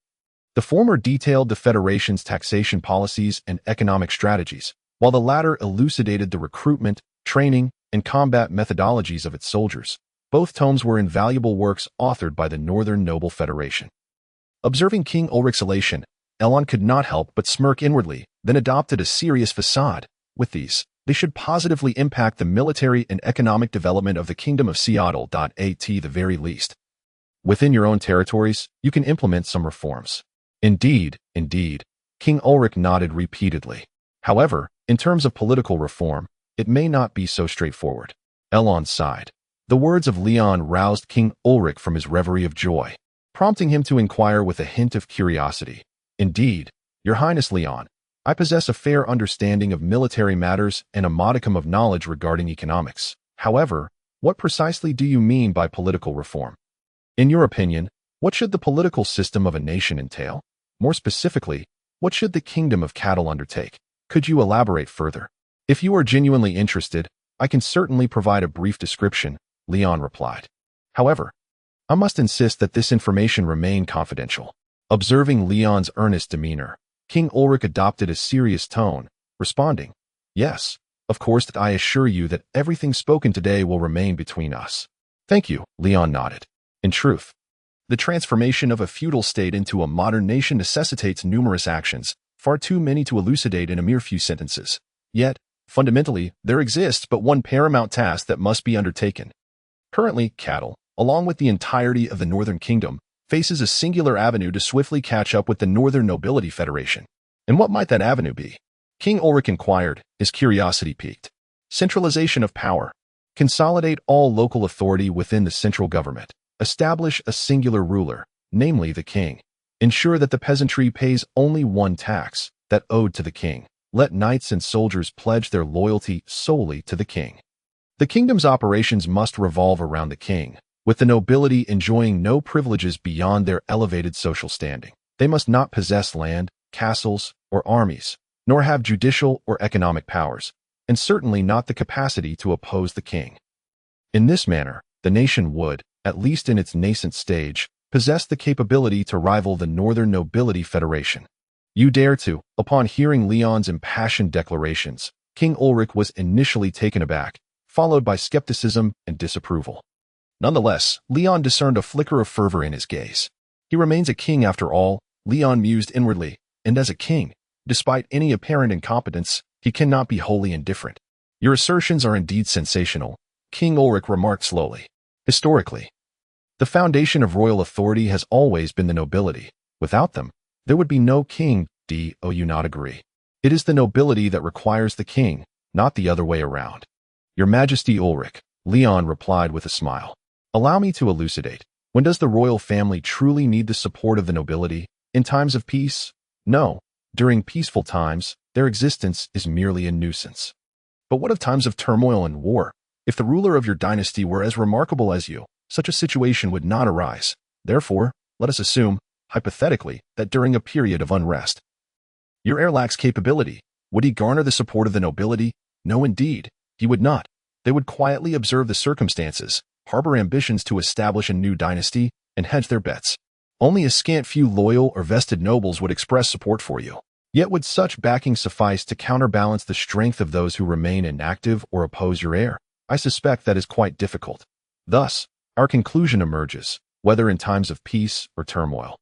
The former detailed the Federation's taxation policies and economic strategies, while the latter elucidated the recruitment, training, and combat methodologies of its soldiers. Both tomes were invaluable works authored by the Northern Noble Federation. Observing King Ulrich's elation, Elon could not help but smirk inwardly, then adopted a serious facade. With these, they should positively impact the military and economic development of the Kingdom of Seattle. At the very least, within your own territories, you can implement some reforms. Indeed, King Ulrich nodded repeatedly. However, in terms of political reform, it may not be so straightforward. Elon sighed. The words of Leon roused King Ulrich from his reverie of joy, prompting him to inquire with a hint of curiosity. "Indeed, Your Highness Leon, I possess a fair understanding of military matters and a modicum of knowledge regarding economics. However, what precisely do you mean by political reform? In your opinion, what should the political system of a nation entail? More specifically, what should the Kingdom of Cattle undertake? Could you elaborate further?" "If you are genuinely interested, I can certainly provide a brief description," Leon replied. "However, I must insist that this information remain confidential. Observing Leon's earnest demeanor, King Ulrich adopted a serious tone, responding, "Yes, of course, that I assure you that everything spoken today will remain between us." "Thank you," Leon nodded. In truth, the transformation of a feudal state into a modern nation necessitates numerous actions, far too many to elucidate in a mere few sentences. Yet, fundamentally, there exists but one paramount task that must be undertaken. Currently, cattle, along with the entirety of the Northern Kingdom, faces a singular avenue to swiftly catch up with the Northern Nobility Federation. And what might that avenue be? King Ulrich inquired, his curiosity piqued. Centralization of power. Consolidate all local authority within the central government. Establish a singular ruler, namely the king. Ensure that the peasantry pays only one tax, that owed to the king. Let knights and soldiers pledge their loyalty solely to the king. The kingdom's operations must revolve around the king, with the nobility enjoying no privileges beyond their elevated social standing. They must not possess land, castles, or armies, nor have judicial or economic powers, and certainly not the capacity to oppose the king. In this manner, the nation would, at least in its nascent stage, possess the capability to rival the Northern Nobility Federation. You dare to? Upon hearing Leon's impassioned declarations, King Ulrich was initially taken aback, followed by skepticism and disapproval. Nonetheless, Leon discerned a flicker of fervor in his gaze. He remains a king after all, Leon mused inwardly, and as a king, despite any apparent incompetence, he cannot be wholly indifferent. Your assertions are indeed sensational, King Ulrich remarked slowly. Historically, the foundation of royal authority has always been the nobility. Without them, there would be no king. Do you not agree? It is the nobility that requires the king, not the other way around. Your Majesty Ulrich, Leon replied with a smile. Allow me to elucidate. When does the royal family truly need the support of the nobility? In times of peace? No. During peaceful times, their existence is merely a nuisance. But what of times of turmoil and war? If the ruler of your dynasty were as remarkable as you, such a situation would not arise. Therefore, let us assume, hypothetically, that during a period of unrest, your heir lacks capability. Would he garner the support of the nobility? No, indeed, he would not. They would quietly observe the circumstances, harbor ambitions to establish a new dynasty, and hedge their bets. Only a scant few loyal or vested nobles would express support for you. Yet would such backing suffice to counterbalance the strength of those who remain inactive or oppose your heir? I suspect that is quite difficult. Thus, our conclusion emerges, whether in times of peace or turmoil.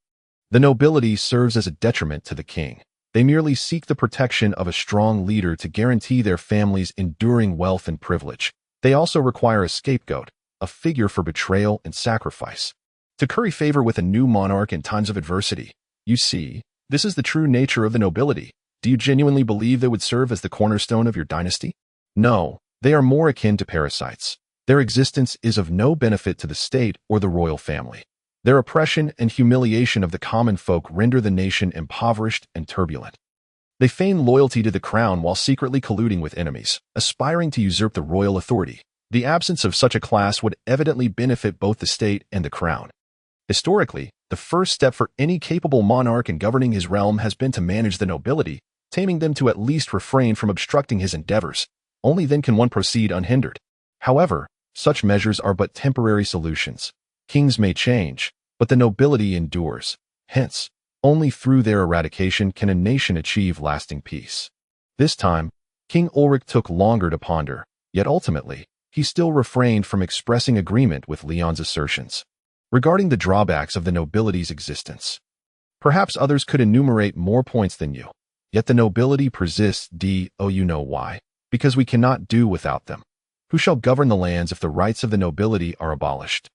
The nobility serves as a detriment to the king. They merely seek the protection of a strong leader to guarantee their family's enduring wealth and privilege. They also require a scapegoat, a figure for betrayal and sacrifice, to curry favor with a new monarch in times of adversity. You see, this is the true nature of the nobility. Do you genuinely believe they would serve as the cornerstone of your dynasty? No, they are more akin to parasites. Their existence is of no benefit to the state or the royal family. Their oppression and humiliation of the common folk render the nation impoverished and turbulent. They feign loyalty to the crown while secretly colluding with enemies, aspiring to usurp the royal authority. The absence of such a class would evidently benefit both the state and the crown. Historically, the first step for any capable monarch in governing his realm has been to manage the nobility, taming them to at least refrain from obstructing his endeavors. Only then can one proceed unhindered. However, such measures are but temporary solutions. Kings may change, but the nobility endures. Hence, only through their eradication can a nation achieve lasting peace. This time, King Ulrich took longer to ponder, yet ultimately, he still refrained from expressing agreement with Leon's assertions regarding the drawbacks of the nobility's existence. Perhaps others could enumerate more points than you, yet the nobility persists. You know why? Because we cannot do without them. Who shall govern the lands if the rights of the nobility are abolished?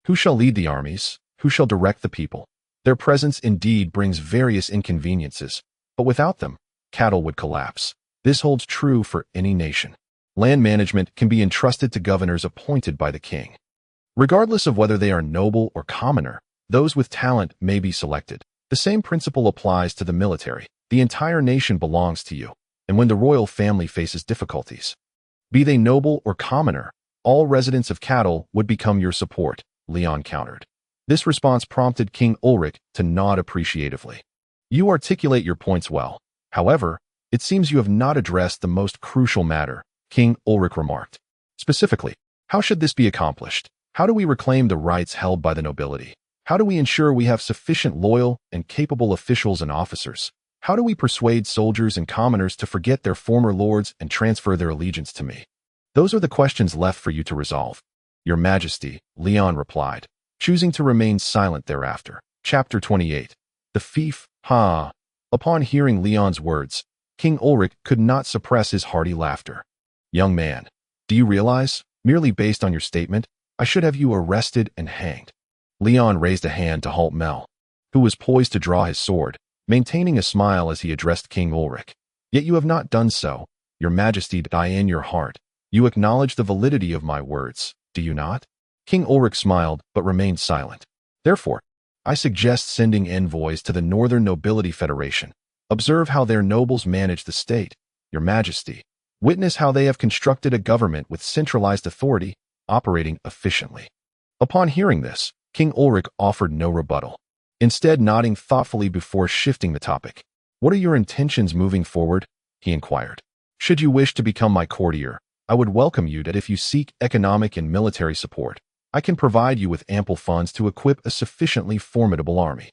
Who shall lead the armies? Who shall direct the people? Their presence indeed brings various inconveniences, but without them, cattle would collapse. This holds true for any nation. Land management can be entrusted to governors appointed by the king. Regardless of whether they are noble or commoner, those with talent may be selected. The same principle applies to the military. The entire nation belongs to you, and when the royal family faces difficulties, be they noble or commoner, all residents of cattle would become your support, Leon countered. This response prompted King Ulrich to nod appreciatively. You articulate your points well. However, it seems you have not addressed the most crucial matter, King Ulrich remarked. Specifically, how should this be accomplished? How do we reclaim the rights held by the nobility? How do we ensure we have sufficient loyal and capable officials and officers? How do we persuade soldiers and commoners to forget their former lords and transfer their allegiance to me? Those are the questions left for you to resolve. Your Majesty, Leon replied, choosing to remain silent thereafter. Chapter 28. The Fief, Ha! Upon hearing Leon's words, King Ulrich could not suppress his hearty laughter. Young man, do you realize, merely based on your statement, I should have you arrested and hanged? Leon raised a hand to halt Mel, who was poised to draw his sword, maintaining a smile as he addressed King Ulrich. Yet you have not done so, Your Majesty. Die in your heart. You acknowledge the validity of my words, do you not? King Ulrich smiled, but remained silent. Therefore, I suggest sending envoys to the Northern Nobility Federation. Observe how their nobles manage the state, Your Majesty. Witness how they have constructed a government with centralized authority, operating efficiently. Upon hearing this, King Ulrich offered no rebuttal, instead nodding thoughtfully before shifting the topic. What are your intentions moving forward? He inquired. Should you wish to become my courtier, I would welcome you that if you seek economic and military support, I can provide you with ample funds to equip a sufficiently formidable army.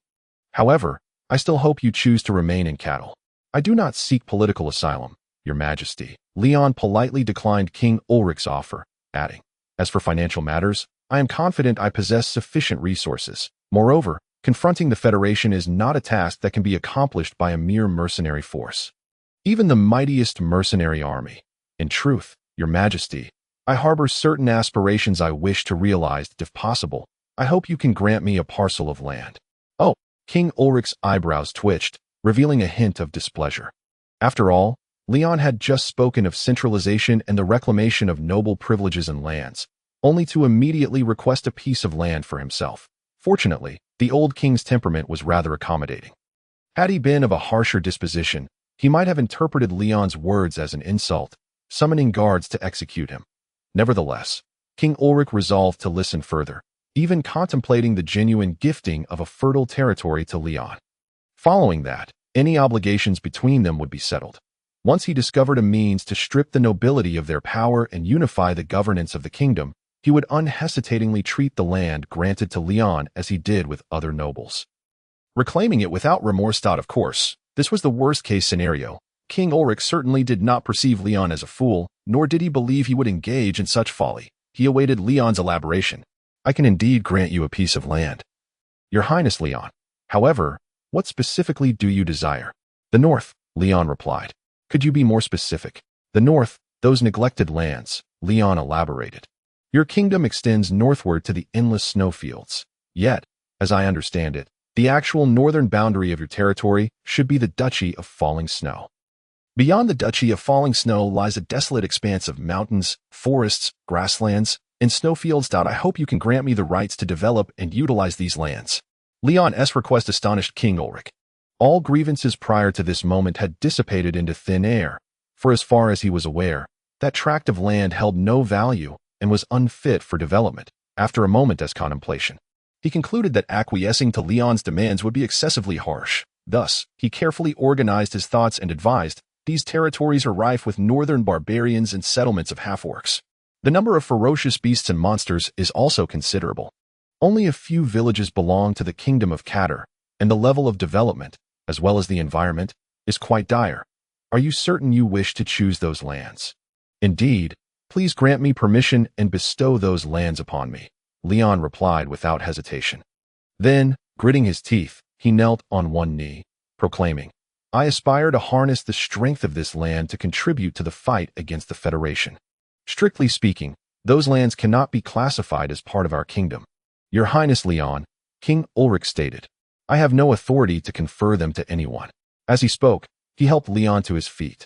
However, I still hope you choose to remain in cattle. I do not seek political asylum, Your Majesty. Leon politely declined King Ulrich's offer, adding, as for financial matters, I am confident I possess sufficient resources. Moreover, confronting the Federation is not a task that can be accomplished by a mere mercenary force. Even the mightiest mercenary army. In truth, Your Majesty, I harbor certain aspirations I wish to realize. If possible, I hope you can grant me a parcel of land. Oh, King Ulrich's eyebrows twitched, revealing a hint of displeasure. After all, Leon had just spoken of centralization and the reclamation of noble privileges and lands, only to immediately request a piece of land for himself. Fortunately, the old king's temperament was rather accommodating. Had he been of a harsher disposition, he might have interpreted Leon's words as an insult, summoning guards to execute him. Nevertheless, King Ulrich resolved to listen further, even contemplating the genuine gifting of a fertile territory to Leon. Following that, any obligations between them would be settled. Once he discovered a means to strip the nobility of their power and unify the governance of the kingdom, he would unhesitatingly treat the land granted to Leon as he did with other nobles. Reclaiming it without remorse. Of course, this was the worst-case scenario. King Ulrich certainly did not perceive Leon as a fool, nor did he believe he would engage in such folly. He awaited Leon's elaboration. I can indeed grant you a piece of land, Your Highness Leon. However, what specifically do you desire? The north, Leon replied. Could you be more specific? The north, those neglected lands, Leon elaborated. Your kingdom extends northward to the endless snowfields. Yet, as I understand it, the actual northern boundary of your territory should be the Duchy of Falling Snow. Beyond the Duchy of Falling Snow lies a desolate expanse of mountains, forests, grasslands, and snowfields. I hope you can grant me the rights to develop and utilize these lands. Leon's request astonished King Ulrich. All grievances prior to this moment had dissipated into thin air, for as far as he was aware, that tract of land held no value and was unfit for development. After a moment's contemplation, he concluded that acquiescing to Leon's demands would be excessively harsh. Thus, he carefully organized his thoughts and advised, these territories are rife with northern barbarians and settlements of half-orcs. The number of ferocious beasts and monsters is also considerable. Only a few villages belong to the Kingdom of Catter, and the level of development, as well as the environment, is quite dire. Are you certain you wish to choose those lands? Indeed, please grant me permission and bestow those lands upon me, Leon replied without hesitation. Then, gritting his teeth, he knelt on one knee, proclaiming, I aspire to harness the strength of this land to contribute to the fight against the Federation. Strictly speaking, those lands cannot be classified as part of our kingdom. Your Highness Leon, King Ulrich stated, I have no authority to confer them to anyone. As he spoke, he helped Leon to his feet.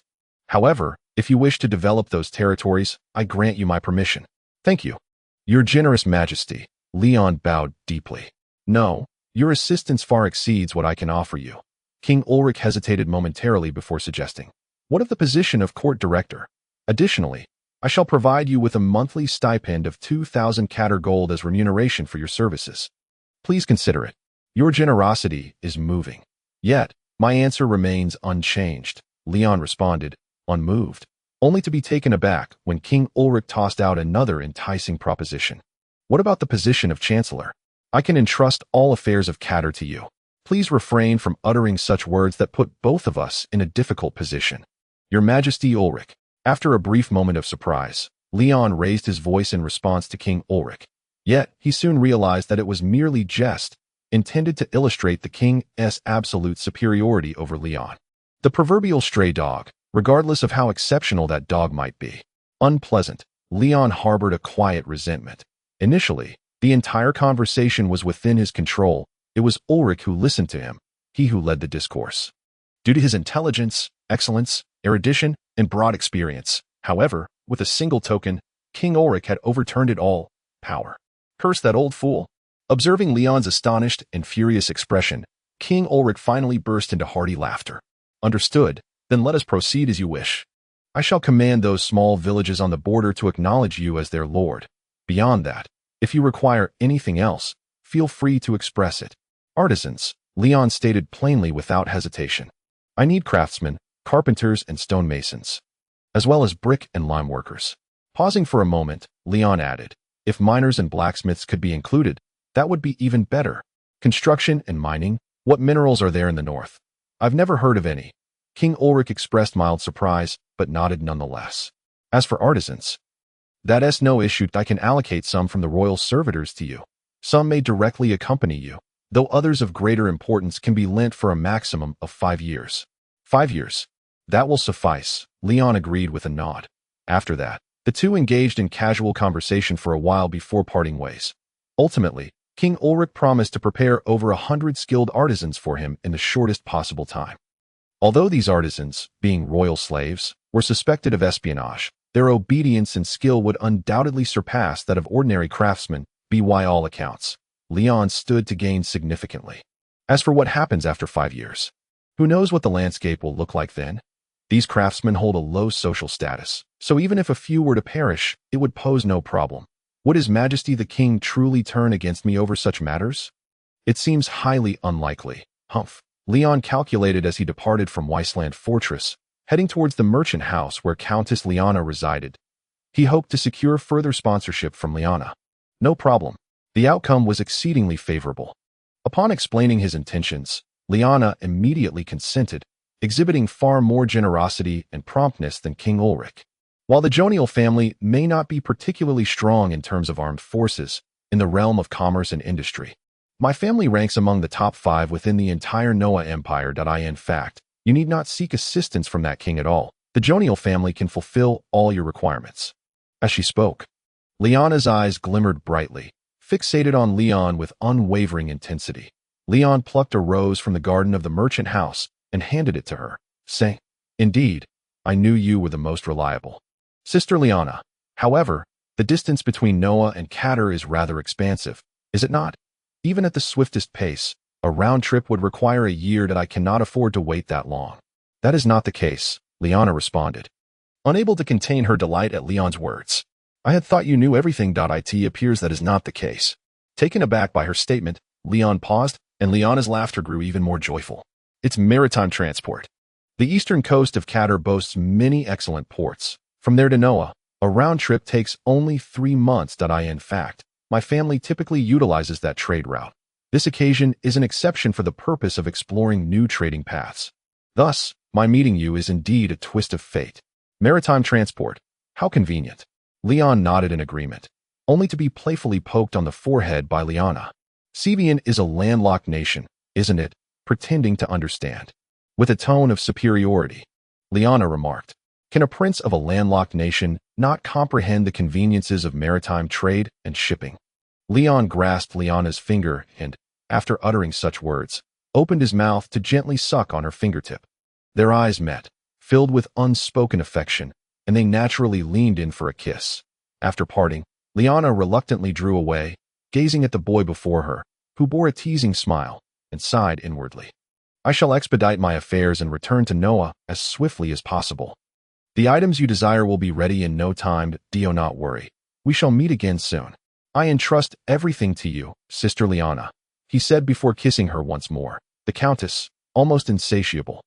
However, if you wish to develop those territories, I grant you my permission. Thank you. Your generous Majesty, Leon bowed deeply. No, your assistance far exceeds what I can offer you. King Ulrich hesitated momentarily before suggesting, what of the position of court director? Additionally, I shall provide you with a monthly stipend of 2,000 Catter gold as remuneration for your services. Please consider it. Your generosity is moving. Yet, my answer remains unchanged, Leon responded, unmoved, only to be taken aback when King Ulrich tossed out another enticing proposition. What about the position of chancellor? I can entrust all affairs of Catter to you. Please refrain from uttering such words that put both of us in a difficult position. Your Majesty Ulrich. After a brief moment of surprise, Leon raised his voice in response to King Ulrich. Yet, he soon realized that it was merely jest, intended to illustrate the king's absolute superiority over Leon. The proverbial stray dog, regardless of how exceptional that dog might be. Unpleasant, Leon harbored a quiet resentment. Initially, the entire conversation was within his control. It was Ulrich who listened to him, he who led the discourse. Due to his intelligence, excellence, erudition, and broad experience, however, with a single token, King Ulrich had overturned it all. Power. Curse that old fool. Observing Leon's astonished and furious expression, King Ulrich finally burst into hearty laughter. Understood, then let us proceed as you wish. I shall command those small villages on the border to acknowledge you as their lord. Beyond that, if you require anything else, feel free to express it. Artisans, Leon stated plainly without hesitation. I need craftsmen, carpenters and stonemasons, as well as brick and lime workers. Pausing for a moment, Leon added, if miners and blacksmiths could be included, that would be even better. Construction and mining, what minerals are there in the north? I've never heard of any. King Ulrich expressed mild surprise, but nodded nonetheless. As for artisans, that's no issue. I can allocate some from the royal servitors to you. Some may directly accompany you, though others of greater importance can be lent for a maximum of 5 years. 5 years. That will suffice, Leon agreed with a nod. After that, the two engaged in casual conversation for a while before parting ways. Ultimately, King Ulrich promised to prepare over 100 skilled artisans for him in the shortest possible time. Although these artisans, being royal slaves, were suspected of espionage, their obedience and skill would undoubtedly surpass that of ordinary craftsmen, by all accounts. Leon stood to gain significantly. As for what happens after 5 years, who knows what the landscape will look like then? These craftsmen hold a low social status, so even if a few were to perish, it would pose no problem. Would His Majesty the King truly turn against me over such matters? It seems highly unlikely. Humph. Leon calculated as he departed from Weissland Fortress, heading towards the merchant house where Countess Liana resided. He hoped to secure further sponsorship from Liana. No problem. The outcome was exceedingly favorable. Upon explaining his intentions, Liana immediately consented, exhibiting far more generosity and promptness than King Ulrich. While the Jonial family may not be particularly strong in terms of armed forces, in the realm of commerce and industry, my family ranks among the top 5 within the entire Noah Empire. In fact, you need not seek assistance from that king at all. The Jonial family can fulfill all your requirements. As she spoke, Liana's eyes glimmered brightly, fixated on Leon with unwavering intensity. Leon plucked a rose from the garden of the merchant house and handed it to her, saying, Indeed, I knew you were the most reliable. Sister Liana, however, the distance between Noah and Catter is rather expansive, is it not? Even at the swiftest pace, a round trip would require a year. I cannot afford to wait that long. That is not the case, Liana responded, unable to contain her delight at Leon's words. I had thought you knew everything. It appears that is not the case. Taken aback by her statement, Leon paused, and Liana's laughter grew even more joyful. It's maritime transport. The eastern coast of Catter boasts many excellent ports. From there to Noah, a round trip takes only 3 months. In fact, my family typically utilizes that trade route. This occasion is an exception for the purpose of exploring new trading paths. Thus, my meeting you is indeed a twist of fate. Maritime transport. How convenient. Leon nodded in agreement, only to be playfully poked on the forehead by Liana. Sevian is a landlocked nation, isn't it? Pretending to understand. With a tone of superiority, Liana remarked, Can a prince of a landlocked nation not comprehend the conveniences of maritime trade and shipping? Leon grasped Liana's finger and, after uttering such words, opened his mouth to gently suck on her fingertip. Their eyes met, filled with unspoken affection, and they naturally leaned in for a kiss. After parting, Liana reluctantly drew away, gazing at the boy before her, who bore a teasing smile, and sighed inwardly. I shall expedite my affairs and return to Noah as swiftly as possible. The items you desire will be ready in no time. Do not worry. We shall meet again soon. I entrust everything to you, Sister Liana, he said before kissing her once more. The Countess, almost insatiable,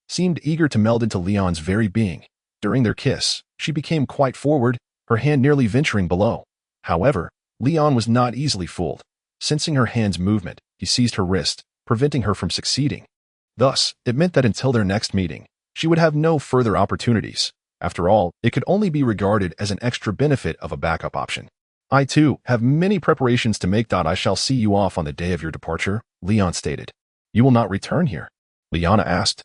seemed eager to meld into Leon's very being. During their kiss, she became quite forward, her hand nearly venturing below. However, Leon was not easily fooled. Sensing her hand's movement, he seized her wrist, preventing her from succeeding. Thus, it meant that until their next meeting, she would have no further opportunities. After all, it could only be regarded as an extra benefit of a backup option. I, too, have many preparations to make. I shall see you off on the day of your departure, Leon stated. You will not return here? Liana asked,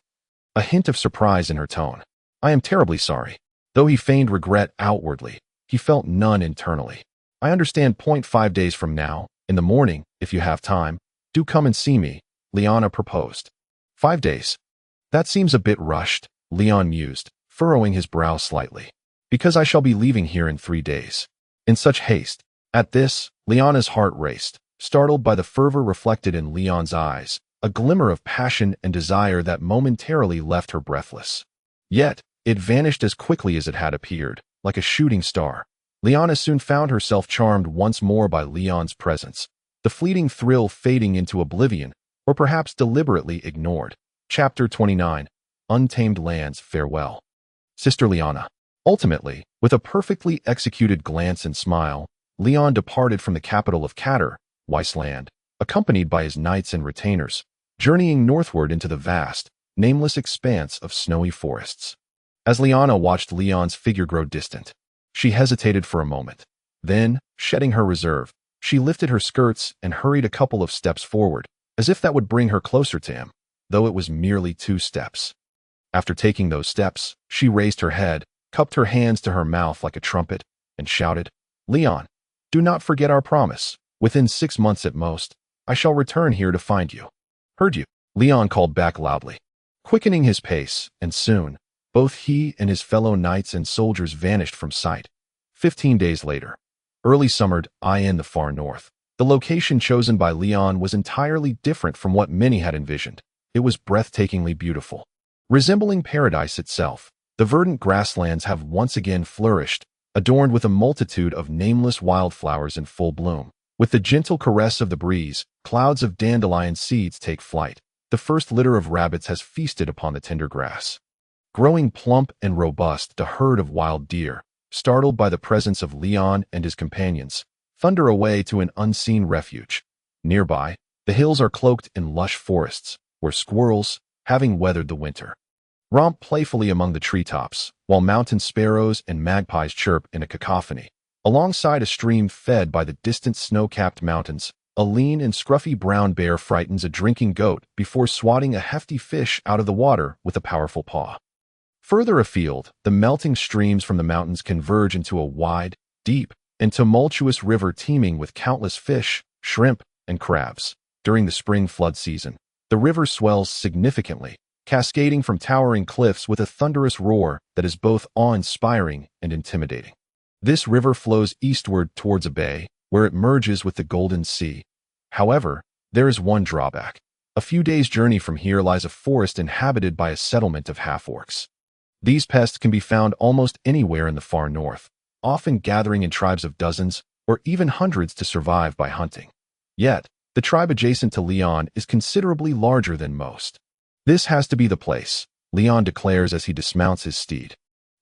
a hint of surprise in her tone. I am terribly sorry. Though he feigned regret outwardly, he felt none internally. I understand. 5 days from now, in the morning, if you have time, do come and see me, Liana proposed. 5 days? That seems a bit rushed, Leon mused, furrowing his brow slightly. Because I shall be leaving here in 3 days. In such haste. At this, Liana's heart raced, startled by the fervor reflected in Leon's eyes, a glimmer of passion and desire that momentarily left her breathless. Yet, it vanished as quickly as it had appeared, like a shooting star. Liana soon found herself charmed once more by Leon's presence, the fleeting thrill fading into oblivion, or perhaps deliberately ignored. Chapter 29. Untamed Lands. Farewell. Sister Liana. Ultimately, with a perfectly executed glance and smile, Leon departed from the capital of Catter, Wasteland, accompanied by his knights and retainers, journeying northward into the vast, nameless expanse of snowy forests. As Liana watched Leon's figure grow distant, she hesitated for a moment. Then, shedding her reserve, she lifted her skirts and hurried a couple of steps forward, as if that would bring her closer to him, though it was merely 2 steps. After taking those steps, she raised her head, cupped her hands to her mouth like a trumpet, and shouted, Leon, do not forget our promise. Within 6 months at most, I shall return here to find you. Heard you, Leon called back loudly, quickening his pace, and soon, both he and his fellow knights and soldiers vanished from sight. 15 days later, early summered in the far north. The location chosen by Leon was entirely different from what many had envisioned. It was breathtakingly beautiful. Resembling paradise itself, the verdant grasslands have once again flourished, adorned with a multitude of nameless wildflowers in full bloom. With the gentle caress of the breeze, clouds of dandelion seeds take flight. The first litter of rabbits has feasted upon the tender grass. Growing plump and robust, the herd of wild deer, startled by the presence of Leon and his companions, thunder away to an unseen refuge. Nearby, the hills are cloaked in lush forests, where squirrels, having weathered the winter, romp playfully among the treetops, while mountain sparrows and magpies chirp in a cacophony. Alongside a stream fed by the distant snow-capped mountains, a lean and scruffy brown bear frightens a drinking goat before swatting a hefty fish out of the water with a powerful paw. Further afield, the melting streams from the mountains converge into a wide, deep, and tumultuous river teeming with countless fish, shrimp, and crabs. During the spring flood season, the river swells significantly, cascading from towering cliffs with a thunderous roar that is both awe-inspiring and intimidating. This river flows eastward towards a bay, where it merges with the Golden Sea. However, there is one drawback. A few days' journey from here lies a forest inhabited by a settlement of half-orcs. These pests can be found almost anywhere in the far north, often gathering in tribes of dozens or even hundreds to survive by hunting. Yet, the tribe adjacent to Leon is considerably larger than most. This has to be the place, Leon declares as he dismounts his steed,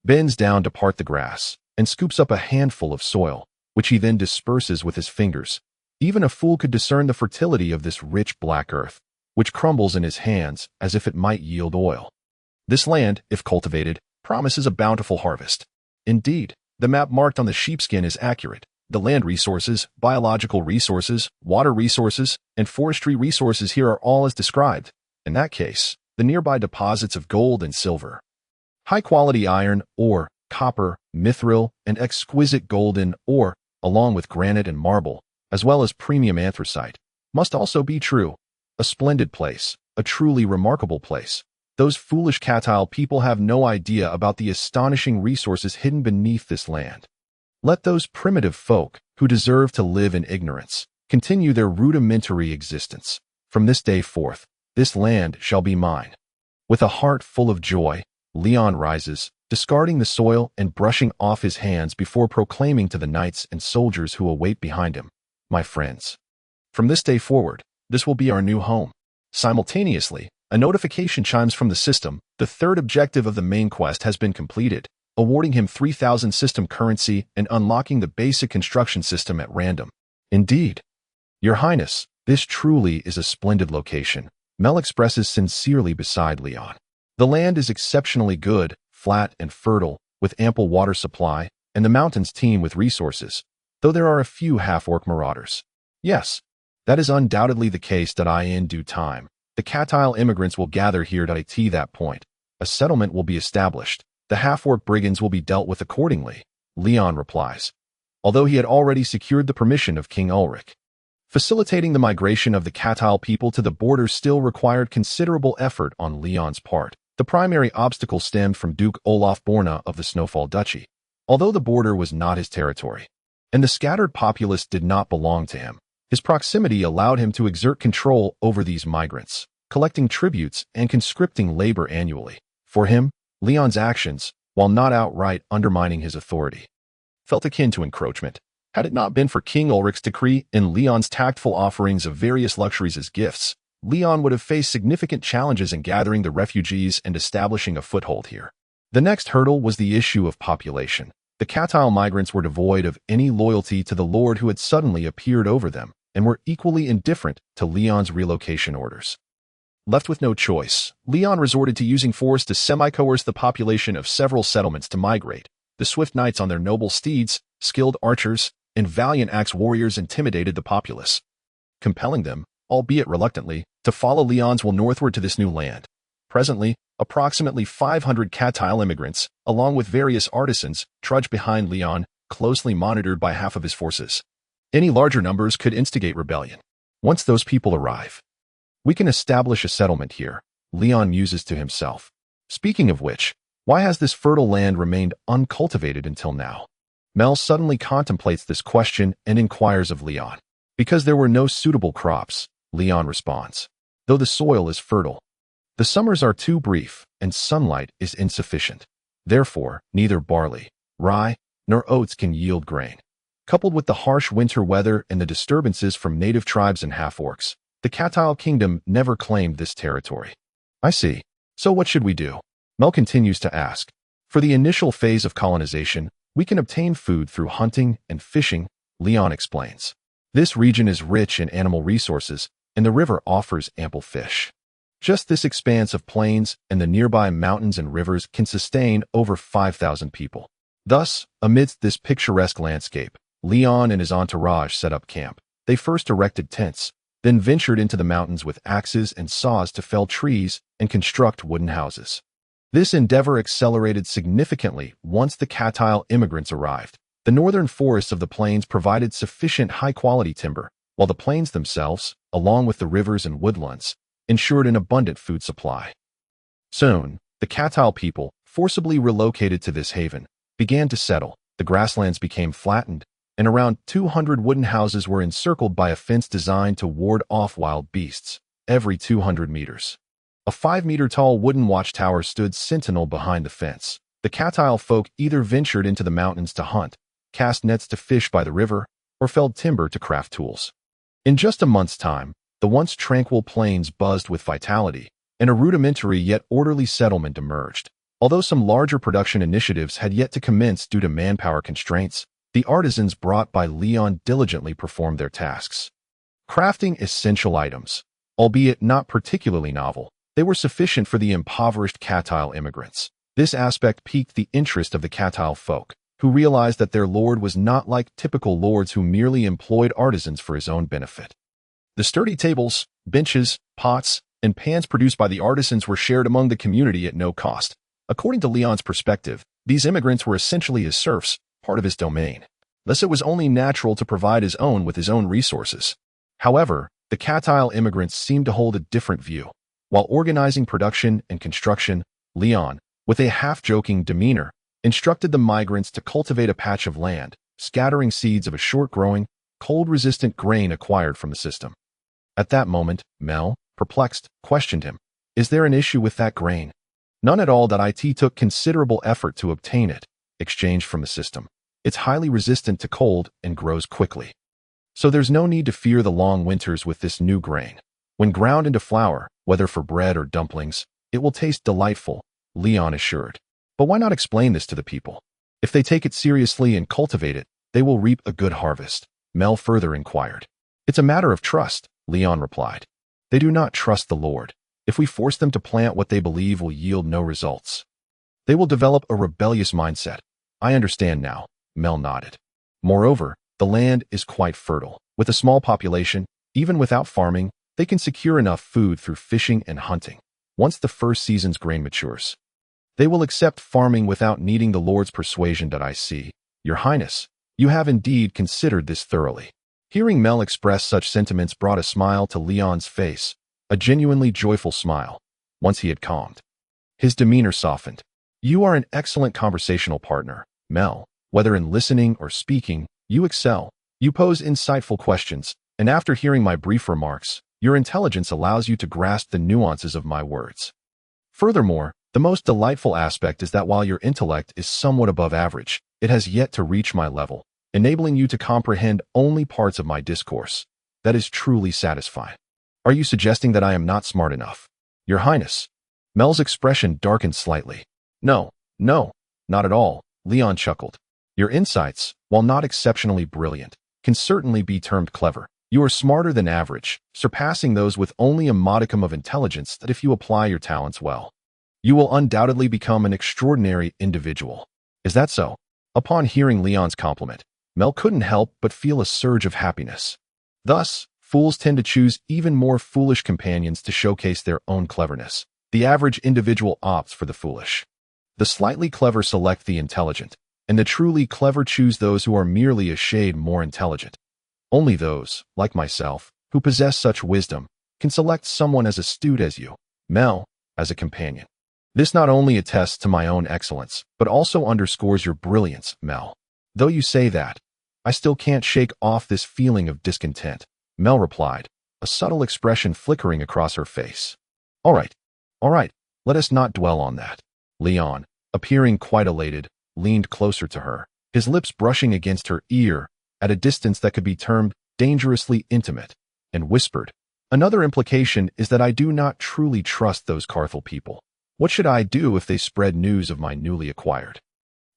bends down to part the grass, and scoops up a handful of soil, which he then disperses with his fingers. Even a fool could discern the fertility of this rich black earth, which crumbles in his hands as if it might yield oil. This land, if cultivated, promises a bountiful harvest. Indeed, the map marked on the sheepskin is accurate. The land resources, biological resources, water resources, and forestry resources here are all as described. In that case, the nearby deposits of gold and silver, high-quality iron ore, copper, mithril, and exquisite golden ore, along with granite and marble, as well as premium anthracite, must also be true. A splendid place, a truly remarkable place. Those foolish Catile people have no idea about the astonishing resources hidden beneath this land. Let those primitive folk, who deserve to live in ignorance, continue their rudimentary existence. From this day forth, this land shall be mine. With a heart full of joy, Leon rises, discarding the soil and brushing off his hands before proclaiming to the knights and soldiers who await behind him, "My friends, from this day forward, this will be our new home." Simultaneously, a notification chimes from the system. The third objective of the main quest has been completed, awarding him 3,000 system currency and unlocking the basic construction system at random. Indeed. Your Highness, this truly is a splendid location, Mel expresses sincerely beside Leon. The land is exceptionally good, flat and fertile, with ample water supply, and the mountains teem with resources, though there are a few half-orc marauders. Yes, that is undoubtedly the case that in due time. The Catile immigrants will gather here at that point. A settlement will be established. The half-orc brigands will be dealt with accordingly, Leon replies, although he had already secured the permission of King Ulrich. Facilitating the migration of the Catile people to the border still required considerable effort on Leon's part. The primary obstacle stemmed from Duke Olaf Borna of the Snowfall Duchy. Although the border was not his territory, and the scattered populace did not belong to him, his proximity allowed him to exert control over these migrants, collecting tributes and conscripting labor annually. For him, Leon's actions, while not outright undermining his authority, felt akin to encroachment. Had it not been for King Ulrich's decree and Leon's tactful offerings of various luxuries as gifts, Leon would have faced significant challenges in gathering the refugees and establishing a foothold here. The next hurdle was the issue of population. The Catile migrants were devoid of any loyalty to the lord who had suddenly appeared over them, and were equally indifferent to Leon's relocation orders. Left with no choice, Leon resorted to using force to semi-coerce the population of several settlements to migrate. The swift knights on their noble steeds, skilled archers, and valiant axe warriors intimidated the populace, compelling them, albeit reluctantly, to follow Leon's will northward to this new land. Presently, approximately 500 Catile immigrants, along with various artisans, trudge behind Leon, closely monitored by half of his forces. Any larger numbers could instigate rebellion. Once those people arrive, we can establish a settlement here, Leon muses to himself. Speaking of which, why has this fertile land remained uncultivated until now? Mel suddenly contemplates this question and inquires of Leon. Because there were no suitable crops, Leon responds. Though the soil is fertile, the summers are too brief and sunlight is insufficient. Therefore, neither barley, rye, nor oats can yield grain. Coupled with the harsh winter weather and the disturbances from native tribes and half-orcs, the Catile kingdom never claimed this territory. I see. So what should we do? Mel continues to ask. For the initial phase of colonization, we can obtain food through hunting and fishing, Leon explains. This region is rich in animal resources, and the river offers ample fish. Just this expanse of plains and the nearby mountains and rivers can sustain over 5,000 people. Thus, amidst this picturesque landscape, Leon and his entourage set up camp. They first erected tents, then ventured into the mountains with axes and saws to fell trees and construct wooden houses. This endeavor accelerated significantly once the Catile immigrants arrived. The northern forests of the plains provided sufficient high-quality timber, while the plains themselves, along with the rivers and woodlands, ensured an abundant food supply. Soon, the Catile people, forcibly relocated to this haven, began to settle. The grasslands became flattened, and around 200 wooden houses were encircled by a fence designed to ward off wild beasts. Every 200 meters, a 5-meter-tall wooden watchtower stood sentinel behind the fence. The Catile folk either ventured into the mountains to hunt, cast nets to fish by the river, or felled timber to craft tools. In just a month's time, the once tranquil plains buzzed with vitality, and a rudimentary yet orderly settlement emerged. Although some larger production initiatives had yet to commence due to manpower constraints, the artisans brought by Leon diligently performed their tasks. Crafting essential items, albeit not particularly novel, they were sufficient for the impoverished Catile immigrants. This aspect piqued the interest of the Catile folk, who realized that their lord was not like typical lords who merely employed artisans for his own benefit. The sturdy tables, benches, pots, and pans produced by the artisans were shared among the community at no cost. According to Leon's perspective, these immigrants were essentially his serfs, part of his domain. Thus it was only natural to provide his own with his own resources. However, the Catile immigrants seemed to hold a different view. While organizing production and construction, Leon, with a half-joking demeanor, instructed the migrants to cultivate a patch of land, scattering seeds of a short-growing, cold-resistant grain acquired from the system. At that moment, Mel, perplexed, questioned him. Is there an issue with that grain? None at all. That it took considerable effort to obtain it, exchanged from the system. It's highly resistant to cold and grows quickly. So there's no need to fear the long winters with this new grain. When ground into flour, whether for bread or dumplings, it will taste delightful, Leon assured. But why not explain this to the people? If they take it seriously and cultivate it, they will reap a good harvest. Mel further inquired. It's a matter of trust, Leon replied. They do not trust the Lord. If we force them to plant what they believe will yield no results, they will develop a rebellious mindset. I understand now, Mel nodded. Moreover, the land is quite fertile. With a small population, even without farming, they can secure enough food through fishing and hunting. Once the first season's grain matures, they will accept farming without needing the Lord's persuasion. I see, Your Highness, you have indeed considered this thoroughly. Hearing Mel express such sentiments brought a smile to Leon's face, a genuinely joyful smile. Once he had calmed, his demeanor softened. You are an excellent conversational partner, Mel. Whether in listening or speaking, you excel. You pose insightful questions, and after hearing my brief remarks, your intelligence allows you to grasp the nuances of my words. Furthermore, the most delightful aspect is that while your intellect is somewhat above average, it has yet to reach my level, enabling you to comprehend only parts of my discourse. That is truly satisfying. Are you suggesting that I am not smart enough, Your Highness? Mel's expression darkened slightly. No, not at all, Leon chuckled. Your insights, while not exceptionally brilliant, can certainly be termed clever. You are smarter than average, surpassing those with only a modicum of intelligence that if you apply your talents well, you will undoubtedly become an extraordinary individual. Is that so? Upon hearing Leon's compliment, Mel couldn't help but feel a surge of happiness. Thus, fools tend to choose even more foolish companions to showcase their own cleverness. The average individual opts for the foolish. The slightly clever select the intelligent, and the truly clever choose those who are merely a shade more intelligent. Only those, like myself, who possess such wisdom, can select someone as astute as you, Mel, as a companion. This not only attests to my own excellence, but also underscores your brilliance, Mel. Though you say that, I still can't shake off this feeling of discontent, Mel replied, a subtle expression flickering across her face. All right, let us not dwell on that. Leon, appearing quite elated, leaned closer to her, his lips brushing against her ear at a distance that could be termed dangerously intimate, and whispered, Another implication is that I do not truly trust those Carthel people. What should I do if they spread news of my newly acquired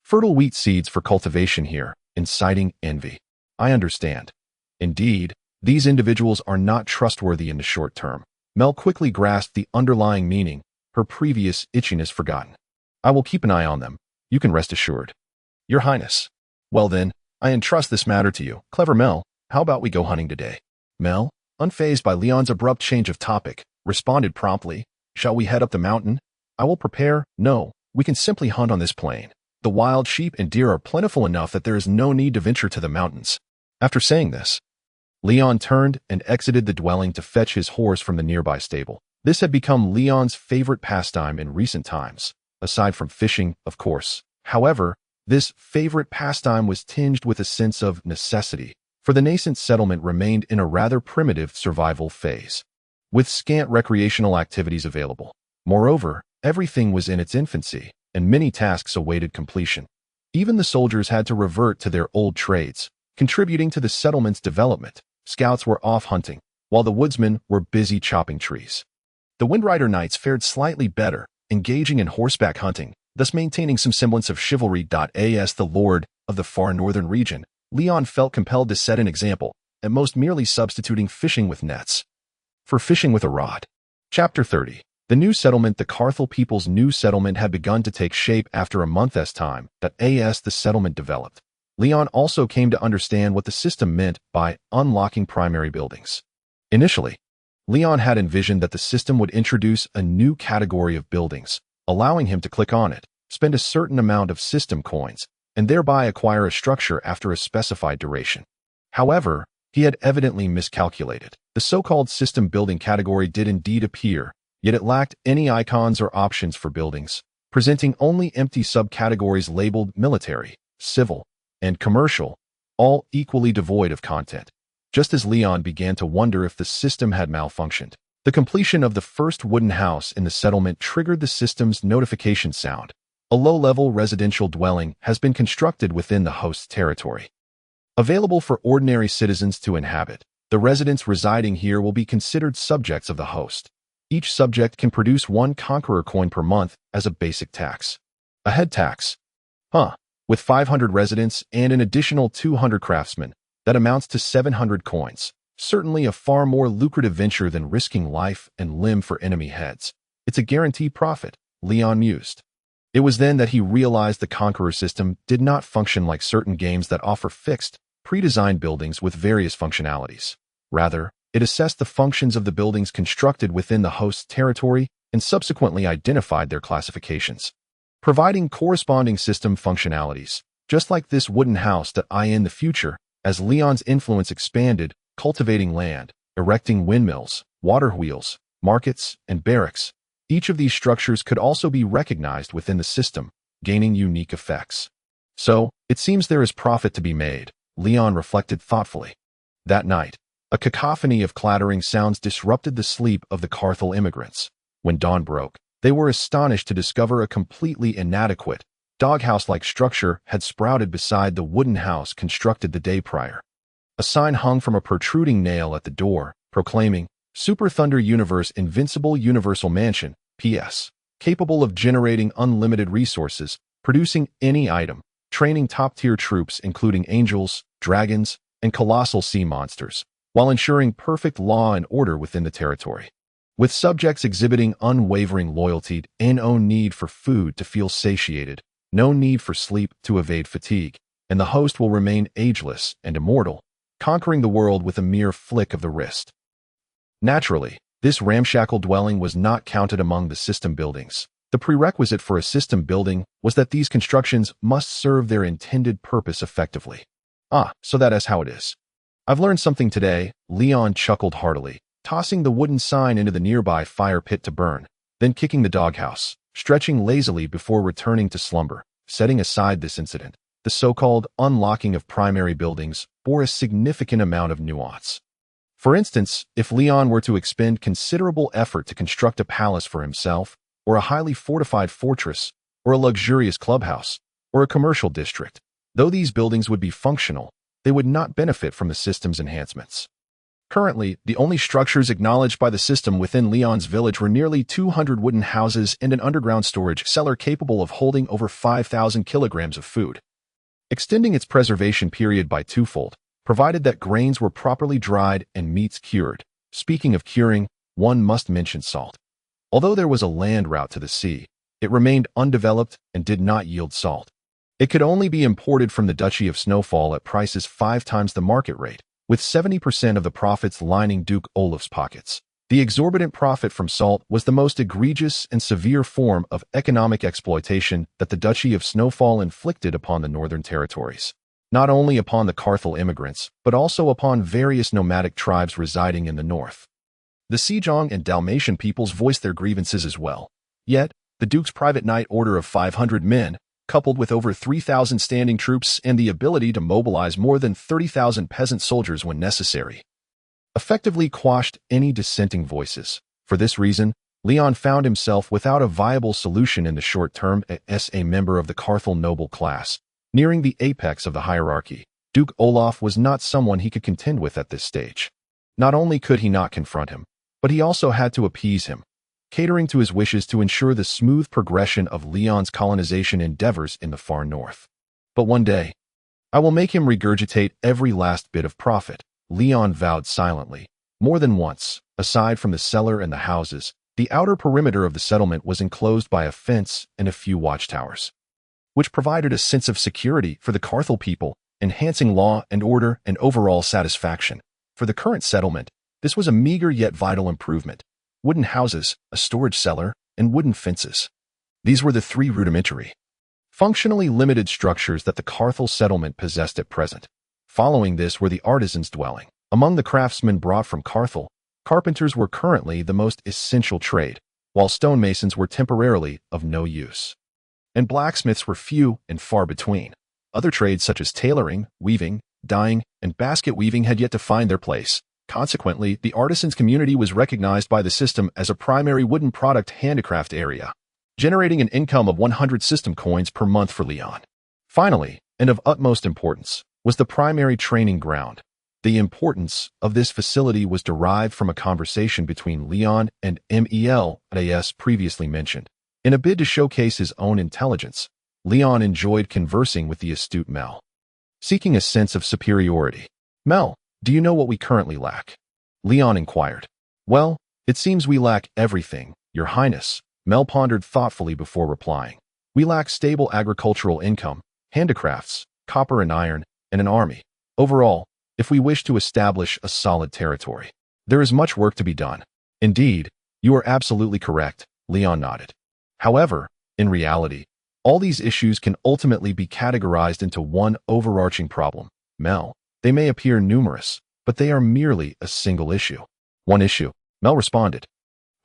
fertile wheat seeds for cultivation here, inciting envy? I understand. Indeed, these individuals are not trustworthy in the short term. Mel quickly grasped the underlying meaning, her previous itchiness forgotten. I will keep an eye on them. You can rest assured. Your Highness. Well then, I entrust this matter to you. Clever Mel, how about we go hunting today? Mel, unfazed by Leon's abrupt change of topic, responded promptly, Shall we head up the mountain? I will prepare. No, we can simply hunt on this plain. The wild sheep and deer are plentiful enough that there is no need to venture to the mountains. After saying this, Leon turned and exited the dwelling to fetch his horse from the nearby stable. This had become Leon's favorite pastime in recent times, aside from fishing, of course. However, this favorite pastime was tinged with a sense of necessity, for the nascent settlement remained in a rather primitive survival phase, with scant recreational activities available. Moreover, everything was in its infancy, and many tasks awaited completion. Even the soldiers had to revert to their old trades, contributing to the settlement's development. Scouts were off hunting, while the woodsmen were busy chopping trees. The Windrider Knights fared slightly better, engaging in horseback hunting, thus maintaining some semblance of chivalry. As the lord of the far northern region, Leon felt compelled to set an example, at most merely substituting fishing with nets for fishing with a rod. Chapter 30. The new settlement. The Carthel people's new settlement had begun to take shape after a month's time that the settlement developed. Leon also came to understand what the system meant by unlocking primary buildings. Initially, Leon had envisioned that the system would introduce a new category of buildings, allowing him to click on it, spend a certain amount of system coins, and thereby acquire a structure after a specified duration. However, he had evidently miscalculated. The so-called system building category did indeed appear, yet it lacked any icons or options for buildings, presenting only empty subcategories labeled military, civil, and commercial, all equally devoid of content. Just as Leon began to wonder if the system had malfunctioned, the completion of the first wooden house in the settlement triggered the system's notification sound. A low-level residential dwelling has been constructed within the host's territory, available for ordinary citizens to inhabit. The residents residing here will be considered subjects of the host. Each subject can produce 1 conqueror coin per month as a basic tax. A head tax. With 500 residents and an additional 200 craftsmen, That amounts to 700 coins. Certainly a far more lucrative venture than risking life and limb for enemy heads. It's a guaranteed profit, Leon mused. It was then that he realized the Conqueror system did not function like certain games that offer fixed, pre-designed buildings with various functionalities. Rather, it assessed the functions of the buildings constructed within the host's territory and subsequently identified their classifications, providing corresponding system functionalities, just like this wooden house that in the future, as Leon's influence expanded, cultivating land, erecting windmills, water wheels, markets, and barracks. Each of these structures could also be recognized within the system, gaining unique effects. So, it seems there is profit to be made, Leon reflected thoughtfully. That night, a cacophony of clattering sounds disrupted the sleep of the Carthel immigrants. When dawn broke, they were astonished to discover a completely inadequate, doghouse-like structure had sprouted beside the wooden house constructed the day prior. A sign hung from a protruding nail at the door, proclaiming, Super Thunder Universe Invincible Universal Mansion, PS. Capable of generating unlimited resources, producing any item, training top-tier troops including angels, dragons, and colossal sea monsters, while ensuring perfect law and order within the territory. With subjects exhibiting unwavering loyalty and no need for food to feel satiated, no need for sleep to evade fatigue, and the host will remain ageless and immortal, conquering the world with a mere flick of the wrist. Naturally, this ramshackle dwelling was not counted among the system buildings. The prerequisite for a system building was that these constructions must serve their intended purpose effectively. So that is how it is. I've learned something today, Leon chuckled heartily, tossing the wooden sign into the nearby fire pit to burn, then kicking the doghouse, stretching lazily before returning to slumber. Setting aside this incident, the so-called unlocking of primary buildings bore a significant amount of nuance. For instance, if Leon were to expend considerable effort to construct a palace for himself, or a highly fortified fortress, or a luxurious clubhouse, or a commercial district, though these buildings would be functional, they would not benefit from the system's enhancements. Currently, the only structures acknowledged by the system within Leon's village were nearly 200 wooden houses and an underground storage cellar capable of holding over 5,000 kilograms of food, extending its preservation period by twofold, provided that grains were properly dried and meats cured. Speaking of curing, one must mention salt. Although there was a land route to the sea, it remained undeveloped and did not yield salt. It could only be imported from the Duchy of Snowfall at prices 5 times the market rate, with 70% of the profits lining Duke Olaf's pockets. The exorbitant profit from salt was the most egregious and severe form of economic exploitation that the Duchy of Snowfall inflicted upon the northern territories. Not only upon the Carthel immigrants, but also upon various nomadic tribes residing in the north. The Sejong and Dalmatian peoples voiced their grievances as well. Yet, the Duke's private knight order of 500 men, coupled with over 3,000 standing troops and the ability to mobilize more than 30,000 peasant soldiers when necessary, effectively quashed any dissenting voices. For this reason, Leon found himself without a viable solution in the short term as a member of the Carthel noble class. Nearing the apex of the hierarchy, Duke Olaf was not someone he could contend with at this stage. Not only could he not confront him, but he also had to appease him, catering to his wishes to ensure the smooth progression of Leon's colonization endeavors in the far north. But one day, I will make him regurgitate every last bit of profit, Leon vowed silently. More than once, aside from the cellar and the houses, the outer perimeter of the settlement was enclosed by a fence and a few watchtowers, which provided a sense of security for the Carthel people, enhancing law and order and overall satisfaction. For the current settlement, this was a meager yet vital improvement. Wooden houses, a storage cellar, and wooden fences. These were the 3 rudimentary, functionally limited structures that the Carthel settlement possessed at present. Following this were the artisans' dwelling. Among the craftsmen brought from Carthel, carpenters were currently the most essential trade, while stonemasons were temporarily of no use, and blacksmiths were few and far between. Other trades such as tailoring, weaving, dyeing, and basket weaving had yet to find their place. Consequently, the artisans' community was recognized by the system as a primary wooden product handicraft area, generating an income of 100 system coins per month for Leon. Finally, and of utmost importance, was the primary training ground. The importance of this facility was derived from a conversation between Leon and Mel, as previously mentioned. In a bid to showcase his own intelligence, Leon enjoyed conversing with the astute Mel, seeking a sense of superiority. Mel, do you know what we currently lack? Leon inquired. Well, it seems we lack everything, Your Highness, Mel pondered thoughtfully before replying. We lack stable agricultural income, handicrafts, copper and iron, and an army. Overall, if we wish to establish a solid territory, there is much work to be done. Indeed, you are absolutely correct, Leon nodded. However, in reality, all these issues can ultimately be categorized into one overarching problem. Mel, they may appear numerous, but they are merely a single issue. One issue, Mel responded,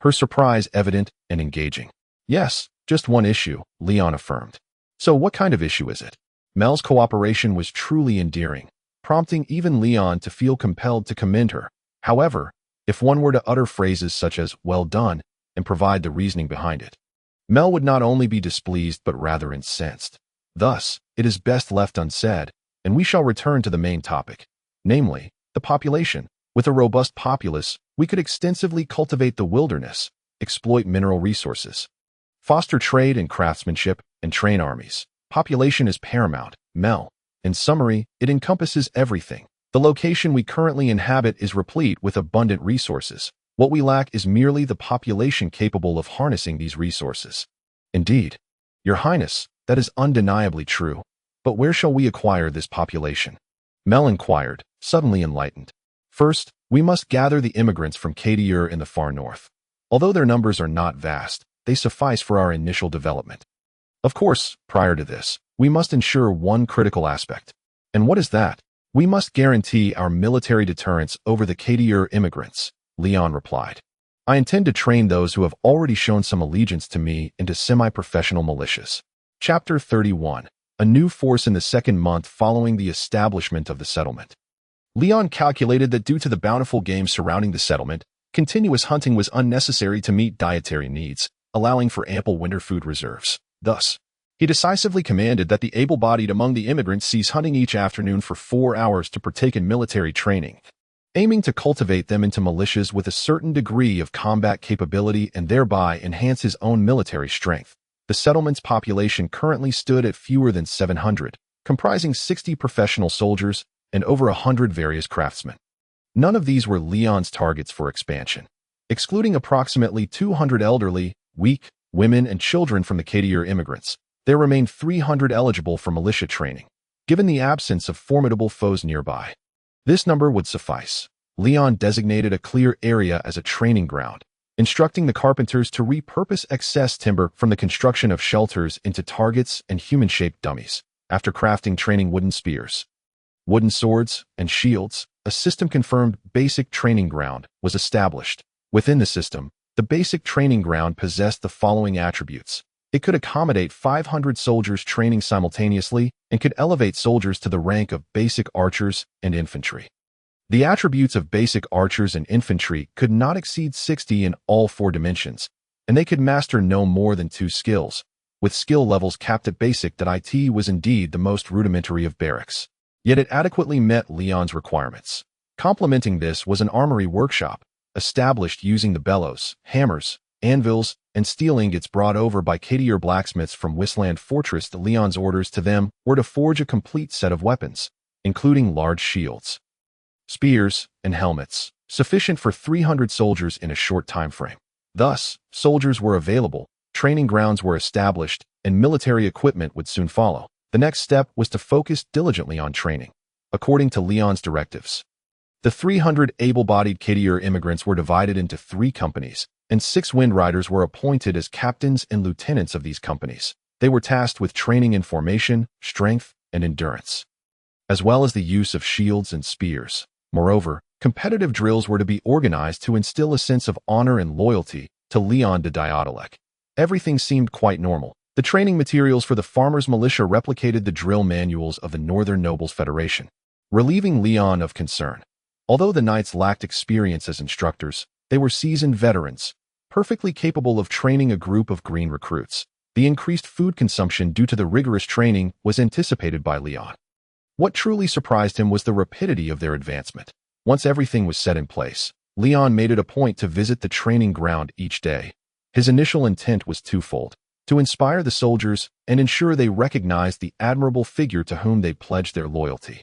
her surprise evident and engaging. Yes, just one issue, Leon affirmed. So what kind of issue is it? Mel's cooperation was truly endearing, prompting even Leon to feel compelled to commend her. However, if one were to utter phrases such as, well done, and provide the reasoning behind it, Mel would not only be displeased but rather incensed. Thus, it is best left unsaid, and we shall return to the main topic, namely, the population. With a robust populace, we could extensively cultivate the wilderness, exploit mineral resources, foster trade and craftsmanship, and train armies. Population is paramount, Mel. In summary, it encompasses everything. The location we currently inhabit is replete with abundant resources. What we lack is merely the population capable of harnessing these resources. Indeed, Your Highness, that is undeniably true. But where shall we acquire this population? Mel inquired, suddenly enlightened. First, we must gather the immigrants from Cadier in the far north. Although their numbers are not vast, they suffice for our initial development. Of course, prior to this, we must ensure one critical aspect. And what is that? We must guarantee our military deterrence over the Cadier immigrants, Leon replied. I intend to train those who have already shown some allegiance to me into semi-professional militias. Chapter 31. A new force in the second month following the establishment of the settlement. Leon calculated that due to the bountiful game surrounding the settlement, continuous hunting was unnecessary to meet dietary needs, allowing for ample winter food reserves. Thus, he decisively commanded that the able-bodied among the immigrants cease hunting each afternoon for 4 hours to partake in military training, aiming to cultivate them into militias with a certain degree of combat capability and thereby enhance his own military strength. The settlement's population currently stood at fewer than 700, comprising 60 professional soldiers and over 100 various craftsmen. None of these were Leon's targets for expansion. Excluding approximately 200 elderly, weak, women and children from the Cadier immigrants, there remained 300 eligible for militia training, given the absence of formidable foes nearby. This number would suffice. Leon designated a clear area as a training ground, instructing the carpenters to repurpose excess timber from the construction of shelters into targets and human-shaped dummies. After crafting training wooden spears, wooden swords, and shields, a system-confirmed basic training ground was established. Within the system, the basic training ground possessed the following attributes. It could accommodate 500 soldiers training simultaneously and could elevate soldiers to the rank of basic archers and infantry. The attributes of basic archers and infantry could not exceed 60 in all 4 dimensions, and they could master no more than 2 skills, with skill levels capped at basic. That it was indeed the most rudimentary of barracks. Yet it adequately met Leon's requirements. Complementing this was an armory workshop, established using the bellows, hammers, anvils, and steel ingots brought over by Cadier blacksmiths from Wisland Fortress. The Leon's orders to them were to forge a complete set of weapons, including large shields, spears, and helmets, sufficient for 300 soldiers in a short time frame. Thus, soldiers were available, training grounds were established, and military equipment would soon follow. The next step was to focus diligently on training. According to Leon's directives, the 300 able-bodied Cadier immigrants were divided into 3 companies, and 6 windriders were appointed as captains and lieutenants of these companies. They were tasked with training in formation, strength, and endurance, as well as the use of shields and spears. Moreover, competitive drills were to be organized to instill a sense of honor and loyalty to Leon de Diadolik. Everything seemed quite normal. The training materials for the farmers' militia replicated the drill manuals of the Northern Nobles Federation, relieving Leon of concern. Although the knights lacked experience as instructors, they were seasoned veterans, perfectly capable of training a group of green recruits. The increased food consumption due to the rigorous training was anticipated by Leon. What truly surprised him was the rapidity of their advancement. Once everything was set in place, Leon made it a point to visit the training ground each day. His initial intent was twofold: to inspire the soldiers and ensure they recognized the admirable figure to whom they pledged their loyalty.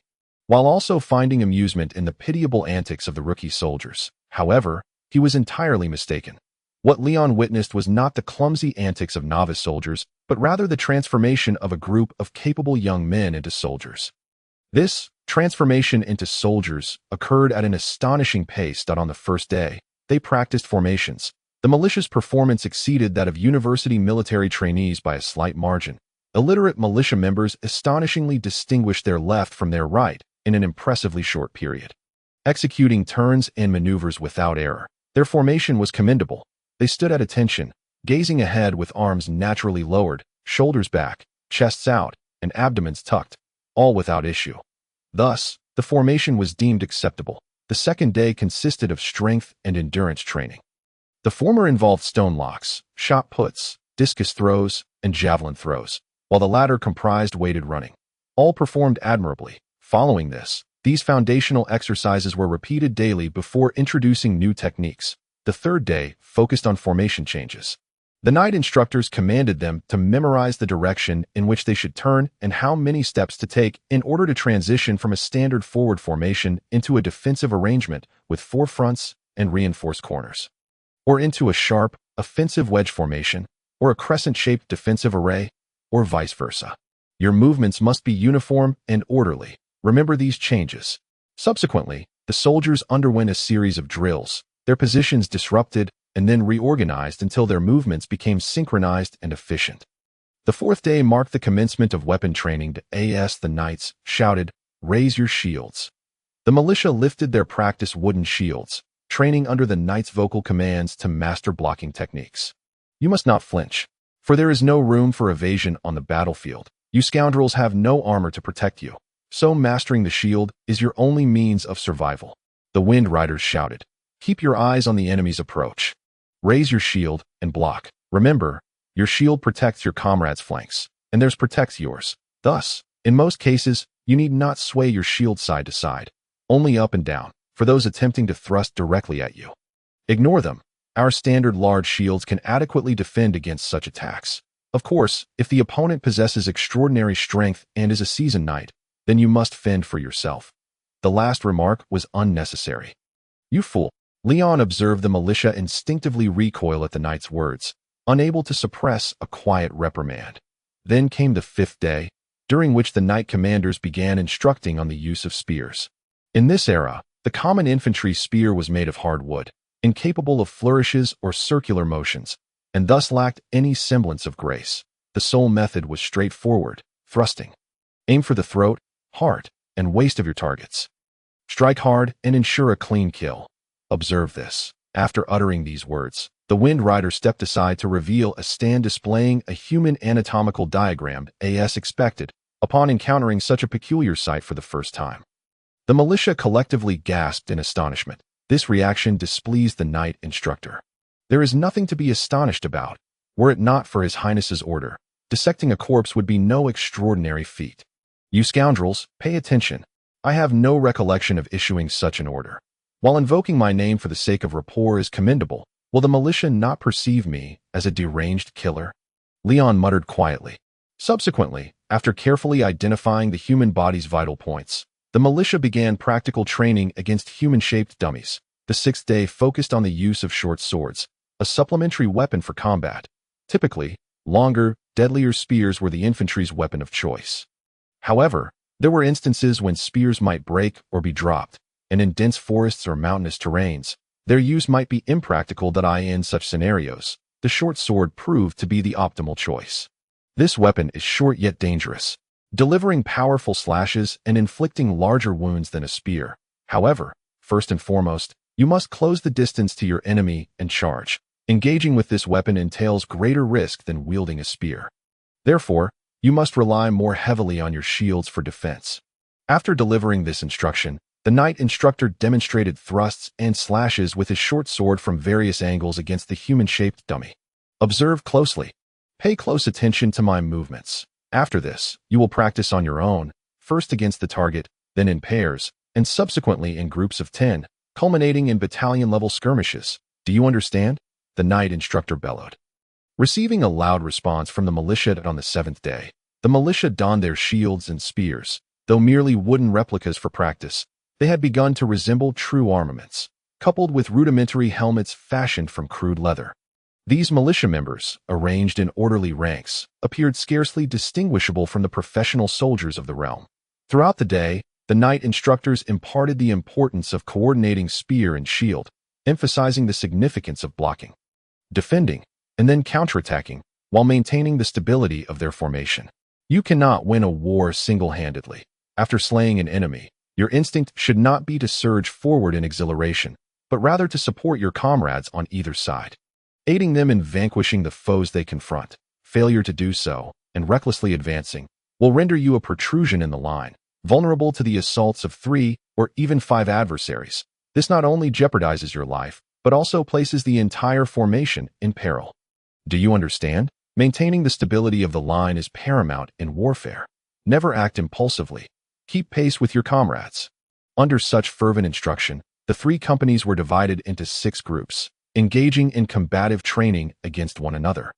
while also finding amusement in the pitiable antics of the rookie soldiers. However, he was entirely mistaken. What Leon witnessed was not the clumsy antics of novice soldiers, but rather the transformation of a group of capable young men into soldiers. This transformation into soldiers occurred at an astonishing pace that on the first day, they practiced formations. The militia's performance exceeded that of university military trainees by a slight margin. Illiterate militia members astonishingly distinguished their left from their right in an impressively short period, executing turns and maneuvers without error. Their formation was commendable. They stood at attention, gazing ahead with arms naturally lowered, shoulders back, chests out, and abdomens tucked, all without issue. Thus, the formation was deemed acceptable. The second day consisted of strength and endurance training. The former involved stone locks, shot puts, discus throws, and javelin throws, while the latter comprised weighted running. All performed admirably. Following this, these foundational exercises were repeated daily before introducing new techniques. The third day focused on formation changes. The night instructors commanded them to memorize the direction in which they should turn and how many steps to take in order to transition from a standard forward formation into a defensive arrangement with four fronts and reinforced corners, or into a sharp, offensive wedge formation, or a crescent-shaped defensive array, or vice versa. Your movements must be uniform and orderly. Remember these changes. Subsequently, the soldiers underwent a series of drills, their positions disrupted, and then reorganized until their movements became synchronized and efficient. The fourth day marked the commencement of weapon training. The knights shouted, "Raise your shields." The militia lifted their practice wooden shields, training under the knights' vocal commands to master blocking techniques. You must not flinch, for there is no room for evasion on the battlefield. You scoundrels have no armor to protect you, so mastering the shield is your only means of survival. The Wind Riders shouted, "Keep your eyes on the enemy's approach. Raise your shield and block. Remember, your shield protects your comrade's flanks, and theirs protects yours. Thus, in most cases, you need not sway your shield side to side, only up and down, for those attempting to thrust directly at you. Ignore them. Our standard large shields can adequately defend against such attacks. Of course, if the opponent possesses extraordinary strength and is a seasoned knight, then you must fend for yourself." The last remark was unnecessary. "You fool." Leon observed the militia instinctively recoil at the knight's words, unable to suppress a quiet reprimand. Then came the fifth day, during which the knight commanders began instructing on the use of spears. In this era, the common infantry spear was made of hard wood, incapable of flourishes or circular motions, and thus lacked any semblance of grace. The sole method was straightforward, thrusting. Aim for the throat, heart, and waist of your targets. Strike hard and ensure a clean kill. Observe this. After uttering these words, the Wind Rider stepped aside to reveal a stand displaying a human anatomical diagram as expected upon encountering such a peculiar sight for the first time. The militia collectively gasped in astonishment. This reaction displeased the knight instructor. There is nothing to be astonished about. Were it not for His Highness's order, dissecting a corpse would be no extraordinary feat. You scoundrels, pay attention. I have no recollection of issuing such an order. While invoking my name for the sake of rapport is commendable, will the militia not perceive me as a deranged killer? Leon muttered quietly. Subsequently, after carefully identifying the human body's vital points, the militia began practical training against human-shaped dummies. The sixth day focused on the use of short swords, a supplementary weapon for combat. Typically, longer, deadlier spears were the infantry's weapon of choice. However, there were instances when spears might break or be dropped, and in dense forests or mountainous terrains, their use might be impractical. In such scenarios, the short sword proved to be the optimal choice. This weapon is short yet dangerous, delivering powerful slashes and inflicting larger wounds than a spear. However, first and foremost, you must close the distance to your enemy and charge. Engaging with this weapon entails greater risk than wielding a spear. Therefore, you must rely more heavily on your shields for defense. After delivering this instruction, the knight instructor demonstrated thrusts and slashes with his short sword from various angles against the human-shaped dummy. Observe closely. Pay close attention to my movements. After this, you will practice on your own, first against the target, then in pairs, and subsequently in groups of 10, culminating in battalion-level skirmishes. Do you understand? The knight instructor bellowed. Receiving a loud response from the militia on the seventh day, the militia donned their shields and spears. Though merely wooden replicas for practice, they had begun to resemble true armaments, coupled with rudimentary helmets fashioned from crude leather. These militia members, arranged in orderly ranks, appeared scarcely distinguishable from the professional soldiers of the realm. Throughout the day, the knight instructors imparted the importance of coordinating spear and shield, emphasizing the significance of blocking, defending, and then counterattacking, while maintaining the stability of their formation. You cannot win a war single-handedly. After slaying an enemy, your instinct should not be to surge forward in exhilaration, but rather to support your comrades on either side, aiding them in vanquishing the foes they confront. Failure to do so, and recklessly advancing, will render you a protrusion in the line, vulnerable to the assaults of 3 or even 5 adversaries. This not only jeopardizes your life, but also places the entire formation in peril. Do you understand? Maintaining the stability of the line is paramount in warfare. Never act impulsively. Keep pace with your comrades. Under such fervent instruction, the 3 companies were divided into 6 groups, engaging in combative training against one another.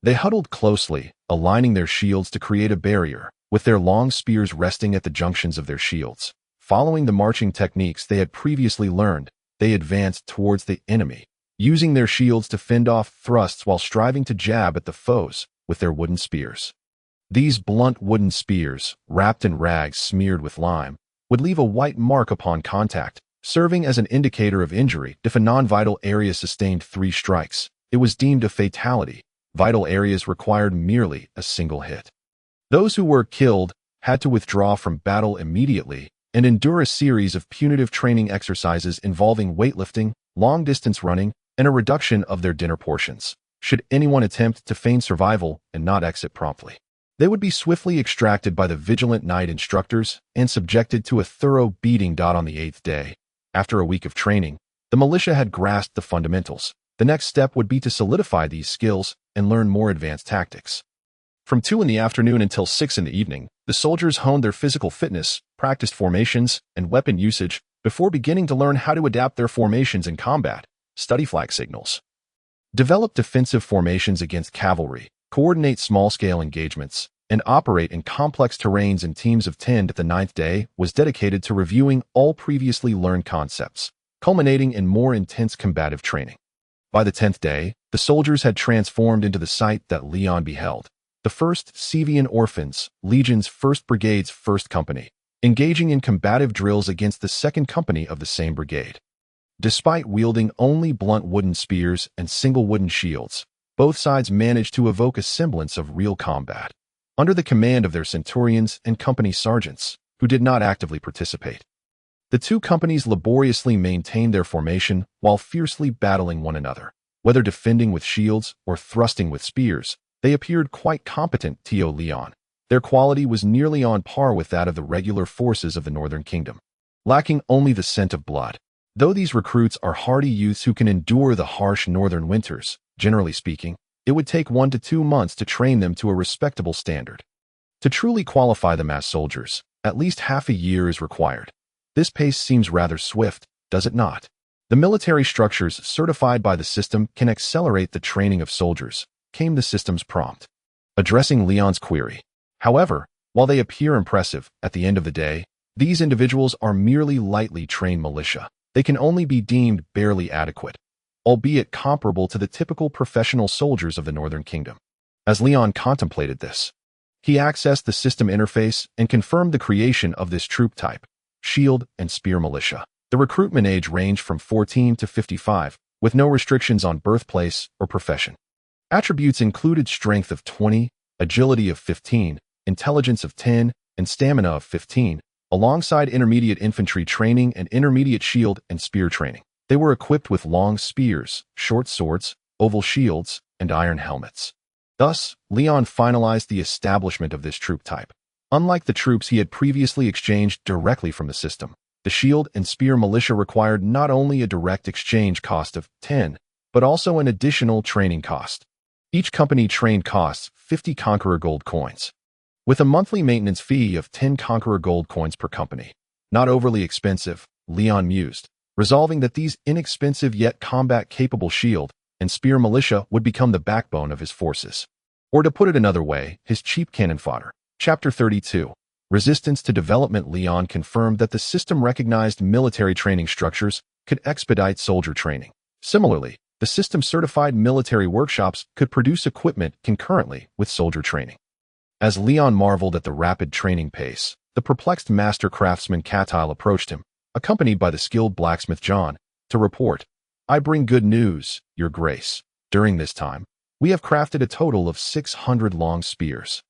They huddled closely, aligning their shields to create a barrier, with their long spears resting at the junctions of their shields. Following the marching techniques they had previously learned, they advanced towards the enemy, using their shields to fend off thrusts while striving to jab at the foes with their wooden spears. These blunt wooden spears, wrapped in rags smeared with lime, would leave a white mark upon contact, serving as an indicator of injury. If a non-vital area sustained 3 strikes, it was deemed a fatality. Vital areas required merely a single hit. Those who were killed had to withdraw from battle immediately and endure a series of punitive training exercises involving weightlifting, long-distance running, and a reduction of their dinner portions. Should anyone attempt to feign survival and not exit promptly, they would be swiftly extracted by the vigilant knight instructors and subjected to a thorough beating. On the 8th day, after a week of training, the militia had grasped the fundamentals. The next step would be to solidify these skills and learn more advanced tactics. From 2 in the afternoon until 6 in the evening, the soldiers honed their physical fitness, practiced formations, and weapon usage before beginning to learn how to adapt their formations in combat, study flag signals, develop defensive formations against cavalry, coordinate small-scale engagements, and operate in complex terrains in teams of 10. The 9th day was dedicated to reviewing all previously learned concepts, culminating in more intense combative training. By the 10th day, the soldiers had transformed into the sight that Leon beheld. The 1st Sevian Orphans, Legion's 1st Brigade's 1st Company, engaging in combative drills against the 2nd Company of the same brigade. Despite wielding only blunt wooden spears and single wooden shields, both sides managed to evoke a semblance of real combat, under the command of their centurions and company sergeants, who did not actively participate. The 2 companies laboriously maintained their formation while fiercely battling one another. Whether defending with shields or thrusting with spears, they appeared quite competent. Leon. Their quality was nearly on par with that of the regular forces of the Northern Kingdom, lacking only the scent of blood. Though these recruits are hardy youths who can endure the harsh northern winters, generally speaking, it would take 1 to 2 months to train them to a respectable standard. To truly qualify them as soldiers, at least half a year is required. This pace seems rather swift, does it not? The military structures certified by the system can accelerate the training of soldiers, came the system's prompt, addressing Leon's query. However, while they appear impressive, at the end of the day, these individuals are merely lightly trained militia. They can only be deemed barely adequate, albeit comparable to the typical professional soldiers of the Northern Kingdom. As Leon contemplated this, he accessed the system interface and confirmed the creation of this troop type, shield and spear militia. The recruitment age ranged from 14 to 55, with no restrictions on birthplace or profession. Attributes included strength of 20, agility of 15, intelligence of 10, and stamina of 15, alongside intermediate infantry training and intermediate shield and spear training. They were equipped with long spears, short swords, oval shields, and iron helmets. Thus, Leon finalized the establishment of this troop type. Unlike the troops he had previously exchanged directly from the system, the shield and spear militia required not only a direct exchange cost of 10, but also an additional training cost. Each company trained costs 50 conqueror gold coins, with a monthly maintenance fee of 10 conqueror gold coins per company. Not overly expensive, Leon mused, resolving that these inexpensive yet combat-capable shield and spear militia would become the backbone of his forces. Or to put it another way, his cheap cannon fodder. Chapter 32. Resistance to development. Leon confirmed that the system recognized military training structures could expedite soldier training. Similarly, the system certified military workshops could produce equipment concurrently with soldier training. As Leon marveled at the rapid training pace, the perplexed master craftsman Catil approached him, accompanied by the skilled blacksmith John, to report, "I bring good news, Your Grace. During this time, we have crafted a total of 600 long spears,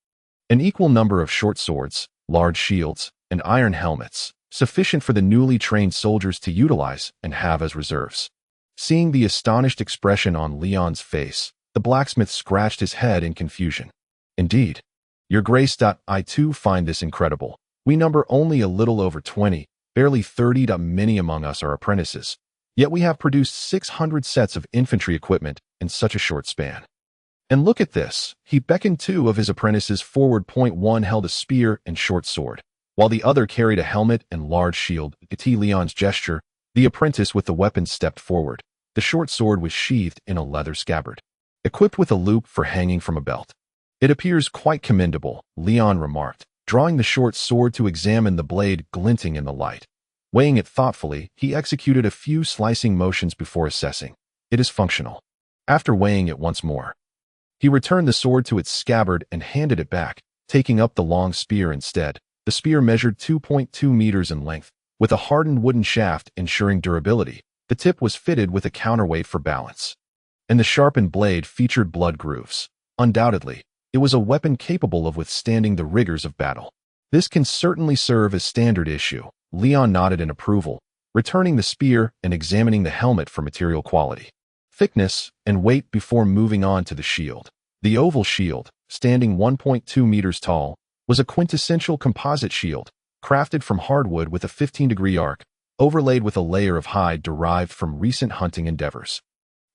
an equal number of short swords, large shields, and iron helmets, sufficient for the newly trained soldiers to utilize and have as reserves." Seeing the astonished expression on Leon's face, the blacksmith scratched his head in confusion. "Indeed, Your Grace, I too find this incredible. We number only a little over 20, barely 30. Many among us are apprentices, yet we have produced 600 sets of infantry equipment in such a short span. And look at this." He beckoned two of his apprentices forward. One held a spear and short sword, while the other carried a helmet and large shield. At Leon's gesture, the apprentice with the weapon stepped forward. The short sword was sheathed in a leather scabbard, equipped with a loop for hanging from a belt. "It appears quite commendable," Leon remarked, drawing the short sword to examine the blade glinting in the light. Weighing it thoughtfully, he executed a few slicing motions before assessing. "It is functional." After weighing it once more, he returned the sword to its scabbard and handed it back, taking up the long spear instead. The spear measured 2.2 meters in length, with a hardened wooden shaft ensuring durability. The tip was fitted with a counterweight for balance, and the sharpened blade featured blood grooves. Undoubtedly, it was a weapon capable of withstanding the rigors of battle. "This can certainly serve as standard issue." Leon nodded in approval, returning the spear and examining the helmet for material quality, thickness, and weight before moving on to the shield. The oval shield, standing 1.2 meters tall, was a quintessential composite shield, crafted from hardwood with a 15-degree arc, overlaid with a layer of hide derived from recent hunting endeavors.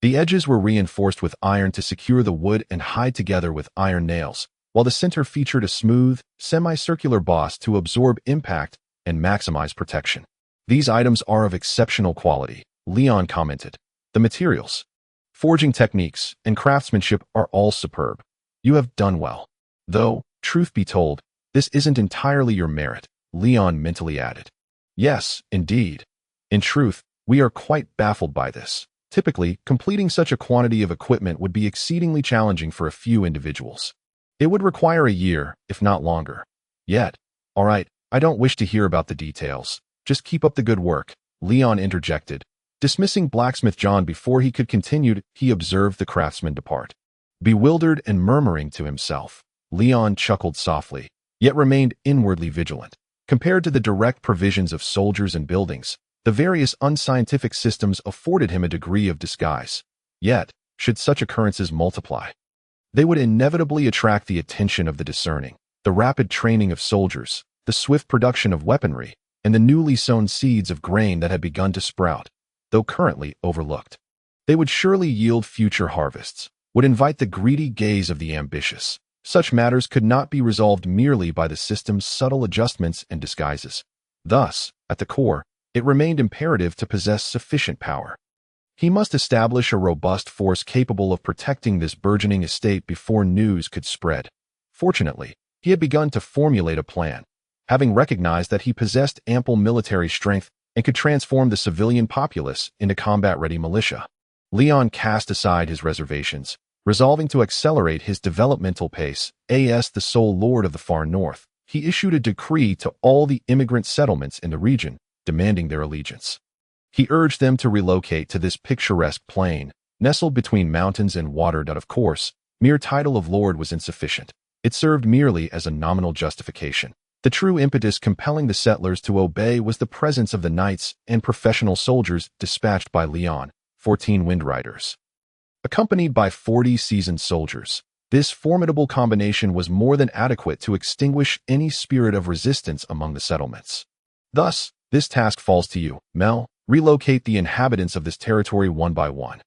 The edges were reinforced with iron to secure the wood and hide together with iron nails, while the center featured a smooth, semicircular boss to absorb impact and maximize protection. "These items are of exceptional quality," Leon commented. "The materials, forging techniques, and craftsmanship are all superb. You have done well. Though, truth be told, this isn't entirely your merit," Leon mentally added. "Yes, indeed. In truth, we are quite baffled by this. Typically, completing such a quantity of equipment would be exceedingly challenging for a few individuals. It would require a year, if not longer. Yet, all right, I don't wish to hear about the details. Just keep up the good work," Leon interjected. Dismissing blacksmith John before he could continue, he observed the craftsman depart. Bewildered and murmuring to himself, Leon chuckled softly, yet remained inwardly vigilant. Compared to the direct provisions of soldiers and buildings, the various unscientific systems afforded him a degree of disguise. Yet, should such occurrences multiply, they would inevitably attract the attention of the discerning. The rapid training of soldiers, the swift production of weaponry, and the newly sown seeds of grain that had begun to sprout, though currently overlooked, they would surely yield future harvests, would invite the greedy gaze of the ambitious. Such matters could not be resolved merely by the system's subtle adjustments and disguises. Thus, at the core, it remained imperative to possess sufficient power. He must establish a robust force capable of protecting this burgeoning estate before news could spread. Fortunately, he had begun to formulate a plan, having recognized that he possessed ample military strength and could transform the civilian populace into combat-ready militia. Leon cast aside his reservations, resolving to accelerate his developmental pace. As the sole lord of the far north, he issued a decree to all the immigrant settlements in the region, demanding their allegiance. He urged them to relocate to this picturesque plain, nestled between mountains and water. Of course, mere title of lord was insufficient. It served merely as a nominal justification. The true impetus compelling the settlers to obey was the presence of the knights and professional soldiers dispatched by Leon, 14 wind riders, accompanied by 40 seasoned soldiers. This formidable combination was more than adequate to extinguish any spirit of resistance among the settlements. Thus, this task falls to you, Mel. Relocate the inhabitants of this territory one by one.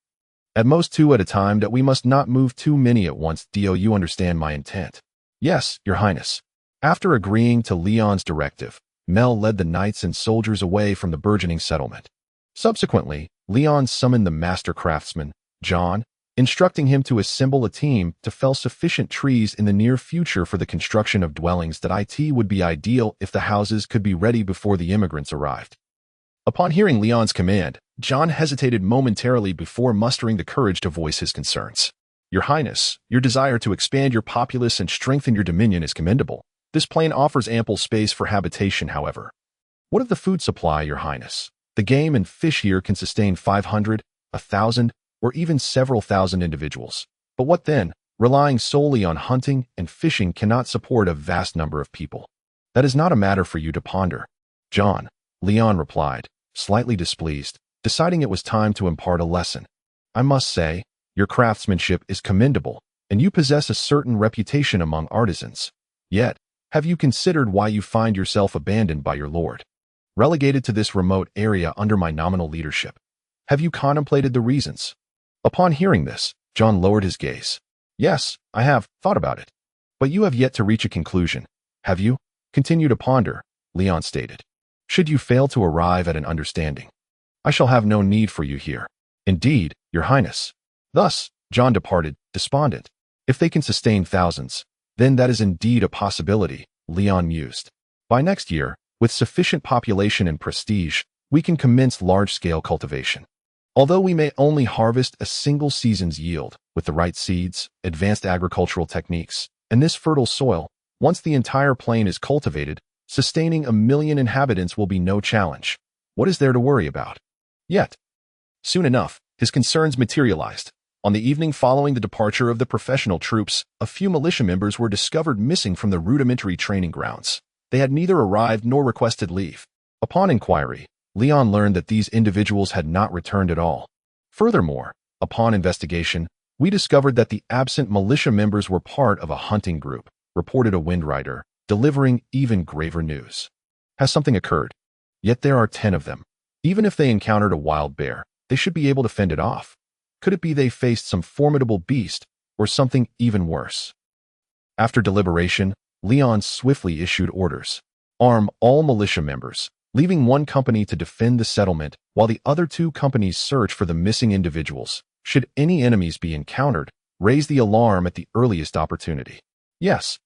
At most 2 at a time. That we must not move too many at once. Do you understand my intent? Yes, Your Highness. After agreeing to Leon's directive, Mel led the knights and soldiers away from the burgeoning settlement. Subsequently, Leon summoned the master craftsman, John, instructing him to assemble a team to fell sufficient trees in the near future for the construction of dwellings that it would be ideal if the houses could be ready before the immigrants arrived. Upon hearing Leon's command, John hesitated momentarily before mustering the courage to voice his concerns. Your Highness, your desire to expand your populace and strengthen your dominion is commendable. This plain offers ample space for habitation, however. What of the food supply, Your Highness? The game and fish here can sustain 500, 1,000, or even several thousand individuals. But what then? Relying solely on hunting and fishing cannot support a vast number of people. That is not a matter for you to ponder, John, Leon replied, slightly displeased, deciding it was time to impart a lesson. I must say, your craftsmanship is commendable, and you possess a certain reputation among artisans. Yet, have you considered why you find yourself abandoned by your lord, relegated to this remote area under my nominal leadership? Have you contemplated the reasons? Upon hearing this, John lowered his gaze. Yes, I have thought about it. But you have yet to reach a conclusion, have you? Continue to ponder, Leon stated. Should you fail to arrive at an understanding, I shall have no need for you here. Indeed, Your Highness. Thus, John departed, despondent. If they can sustain thousands, then that is indeed a possibility, Leon mused. By next year, with sufficient population and prestige, we can commence large-scale cultivation. Although we may only harvest a single season's yield, with the right seeds, advanced agricultural techniques, and this fertile soil, once the entire plain is cultivated, sustaining 1 million inhabitants will be no challenge. What is there to worry about? Yet, soon enough, his concerns materialized. On the evening following the departure of the professional troops, a few militia members were discovered missing from the rudimentary training grounds. They had neither arrived nor requested leave. Upon inquiry, Leon learned that these individuals had not returned at all. Furthermore, upon investigation, we discovered that the absent militia members were part of a hunting group, reported a windrider, delivering even graver news. Has something occurred? Yet there are 10 of them. Even if they encountered a wild bear, they should be able to fend it off. Could it be they faced some formidable beast, or something even worse? After deliberation, Leon swiftly issued orders. Arm all militia members, leaving one company to defend the settlement while the other 2 companies search for the missing individuals. Should any enemies be encountered, raise the alarm at the earliest opportunity. Yes,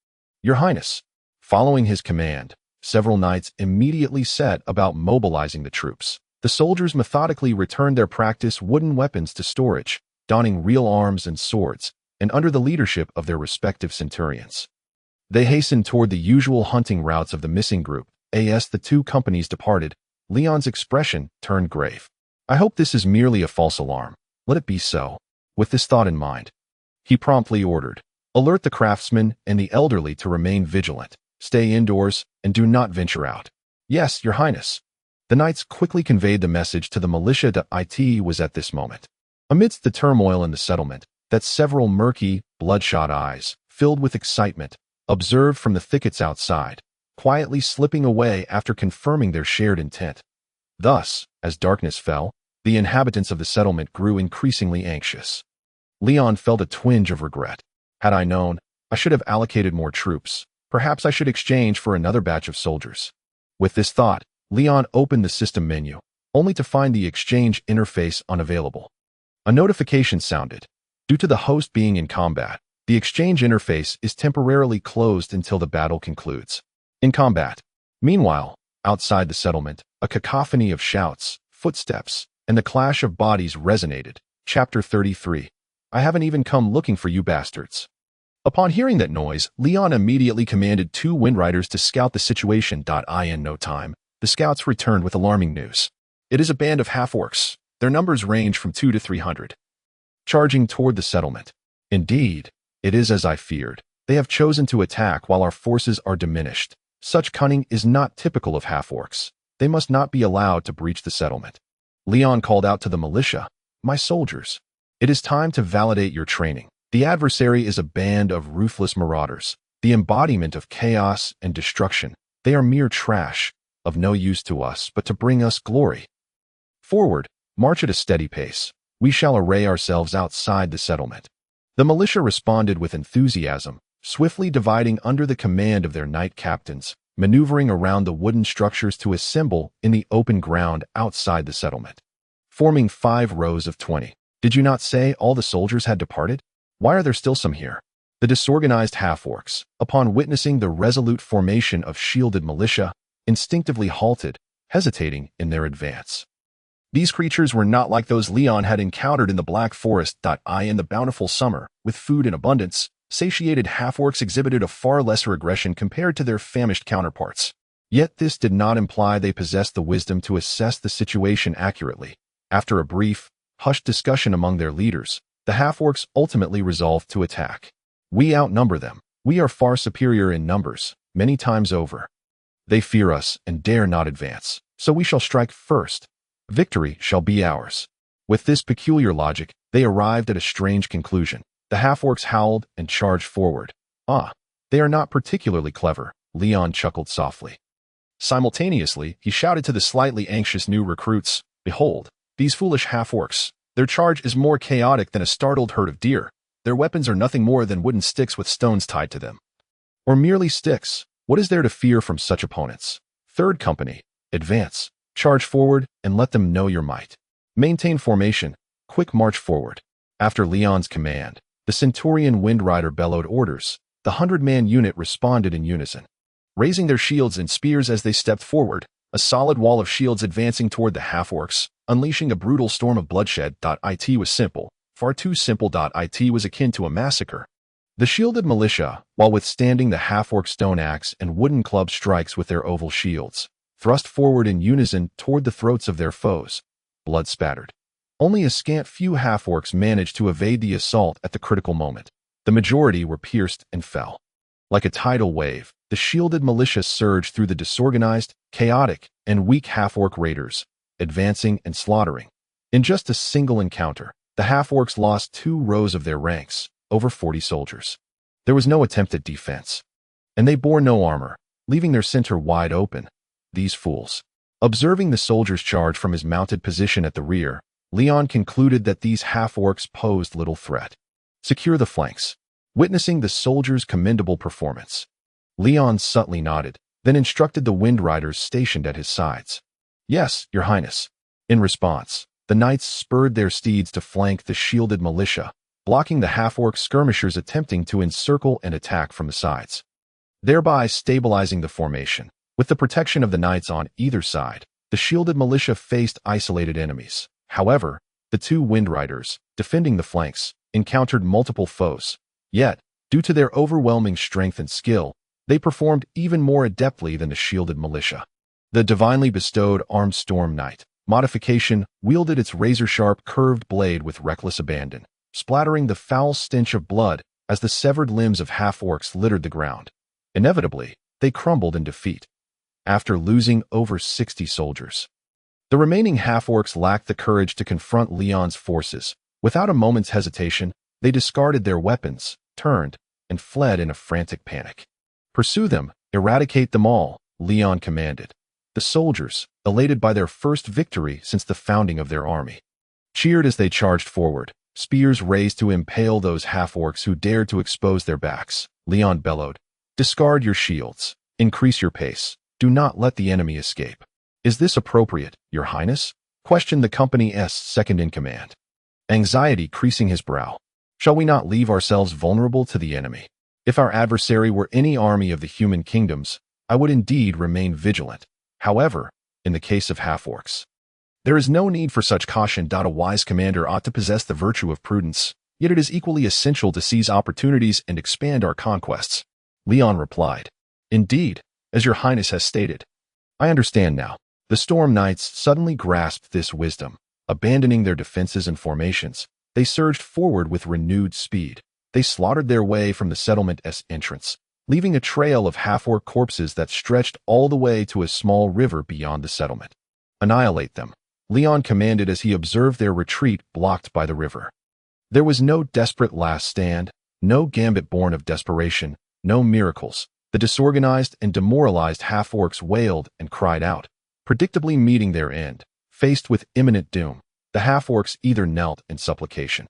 Your Highness. Following his command, several knights immediately set about mobilizing the troops. The soldiers methodically returned their practice wooden weapons to storage, donning real arms and swords, and under the leadership of their respective centurions. They hastened toward the usual hunting routes of the missing group. As the 2 companies departed, Leon's expression turned grave. I hope this is merely a false alarm. Let it be so. With this thought in mind, he promptly ordered, alert the craftsmen and the elderly to remain vigilant, stay indoors, and do not venture out. Yes, Your Highness. The knights quickly conveyed the message to the militia that it was at this moment. Amidst the turmoil in the settlement, that several murky, bloodshot eyes, filled with excitement, observed from the thickets outside, quietly slipping away after confirming their shared intent. Thus, as darkness fell, the inhabitants of the settlement grew increasingly anxious. Leon felt a twinge of regret. Had I known, I should have allocated more troops. Perhaps I should exchange for another batch of soldiers. With this thought, Leon opened the system menu, only to find the exchange interface unavailable. A notification sounded. Due to the host being in combat, the exchange interface is temporarily closed until the battle concludes. In combat. Meanwhile, outside the settlement, a cacophony of shouts, footsteps, and the clash of bodies resonated. Chapter 33. I haven't even come looking for you bastards. Upon hearing that noise, Leon immediately commanded 2 windriders to scout the situation. In no time, the scouts returned with alarming news. It is a band of half-orcs. Their numbers range from 2 to 300. Charging toward the settlement. Indeed, it is as I feared. They have chosen to attack while our forces are diminished. Such cunning is not typical of half-orcs. They must not be allowed to breach the settlement. Leon called out to the militia, My soldiers, it is time to validate your training. The adversary is a band of ruthless marauders, the embodiment of chaos and destruction. They are mere trash, of no use to us but to bring us glory. Forward, march at a steady pace. We shall array ourselves outside the settlement. The militia responded with enthusiasm, swiftly dividing under the command of their knight captains, maneuvering around the wooden structures to assemble in the open ground outside the settlement. Forming 5 rows of 20, Did you not say all the soldiers had departed? Why are there still some here? The disorganized half-orcs, upon witnessing the resolute formation of shielded militia, instinctively halted, hesitating in their advance. These creatures were not like those Leon had encountered in the Black Forest. In the bountiful summer, with food in abundance, satiated half-orcs exhibited a far lesser aggression compared to their famished counterparts. Yet this did not imply they possessed the wisdom to assess the situation accurately. After a brief, hushed discussion among their leaders, the half-orcs ultimately resolved to attack. We outnumber them. We are far superior in numbers, many times over. They fear us and dare not advance, so we shall strike first. Victory shall be ours. With this peculiar logic, they arrived at a strange conclusion. The half-orcs howled and charged forward. They are not particularly clever, Leon chuckled softly. Simultaneously, he shouted to the slightly anxious new recruits, "Behold, these foolish half-orcs. Their charge is more chaotic than a startled herd of deer. Their weapons are nothing more than wooden sticks with stones tied to them. Or merely sticks. What is there to fear from such opponents? Third company, advance, charge forward, and let them know your might. Maintain formation, quick march forward." After Leon's command, the Centurion Windrider bellowed orders. The 100-man unit responded in unison. Raising their shields and spears as they stepped forward, a solid wall of shields advancing toward the half-orcs, unleashing a brutal storm of bloodshed. It was simple, far too simple. It was akin to a massacre. The shielded militia, while withstanding the half-orc stone axe and wooden club strikes with their oval shields, thrust forward in unison toward the throats of their foes, blood spattered. Only a scant few half-orcs managed to evade the assault at the critical moment. The majority were pierced and fell. Like a tidal wave, the shielded militia surged through the disorganized, chaotic, and weak half-orc raiders, advancing and slaughtering. In just a single encounter, the half-orcs lost 2 rows of their ranks, over 40 soldiers. There was no attempt at defense, and they bore no armor, leaving their center wide open. These fools. Observing the soldiers charge from his mounted position at the rear, Leon concluded that these half-orcs posed little threat. Secure the flanks. Witnessing the soldiers' commendable performance, Leon subtly nodded, then instructed the Windriders stationed at his sides. "Yes, Your Highness." In response, the knights spurred their steeds to flank the shielded militia, blocking the half-orc skirmishers attempting to encircle and attack from the sides, thereby stabilizing the formation. With the protection of the knights on either side, the shielded militia faced isolated enemies. However, the 2 Windriders, defending the flanks, encountered multiple foes. Yet, due to their overwhelming strength and skill, they performed even more adeptly than the shielded militia. The divinely bestowed armed storm knight modification wielded its razor-sharp curved blade with reckless abandon, splattering the foul stench of blood as the severed limbs of half-orcs littered the ground. Inevitably, they crumbled in defeat. After losing over 60 soldiers, the remaining half-orcs lacked the courage to confront Leon's forces. Without a moment's hesitation, they discarded their weapons, turned, and fled in a frantic panic. "Pursue them, eradicate them all," Leon commanded. The soldiers, elated by their first victory since the founding of their army, cheered as they charged forward, spears raised to impale those half-orcs who dared to expose their backs. Leon bellowed, "Discard your shields. Increase your pace. Do not let the enemy escape." "Is this appropriate, Your Highness?" questioned the company's second-in-command, anxiety creasing his brow. "Shall we not leave ourselves vulnerable to the enemy? If our adversary were any army of the human kingdoms, I would indeed remain vigilant. However, in the case of half-orcs, there is no need for such caution. A wise commander ought to possess the virtue of prudence, yet it is equally essential to seize opportunities and expand our conquests." Leon replied, "Indeed, as Your Highness has stated. I understand now." The Storm Knights suddenly grasped this wisdom. Abandoning their defenses and formations, they surged forward with renewed speed. They slaughtered their way from the settlement's entrance, leaving a trail of half-orc corpses that stretched all the way to a small river beyond the settlement. "Annihilate them," Leon commanded as he observed their retreat blocked by the river. There was no desperate last stand, no gambit born of desperation, no miracles. The disorganized and demoralized half-orcs wailed and cried out, predictably meeting their end. Faced with imminent doom, the half-orcs either knelt in supplication,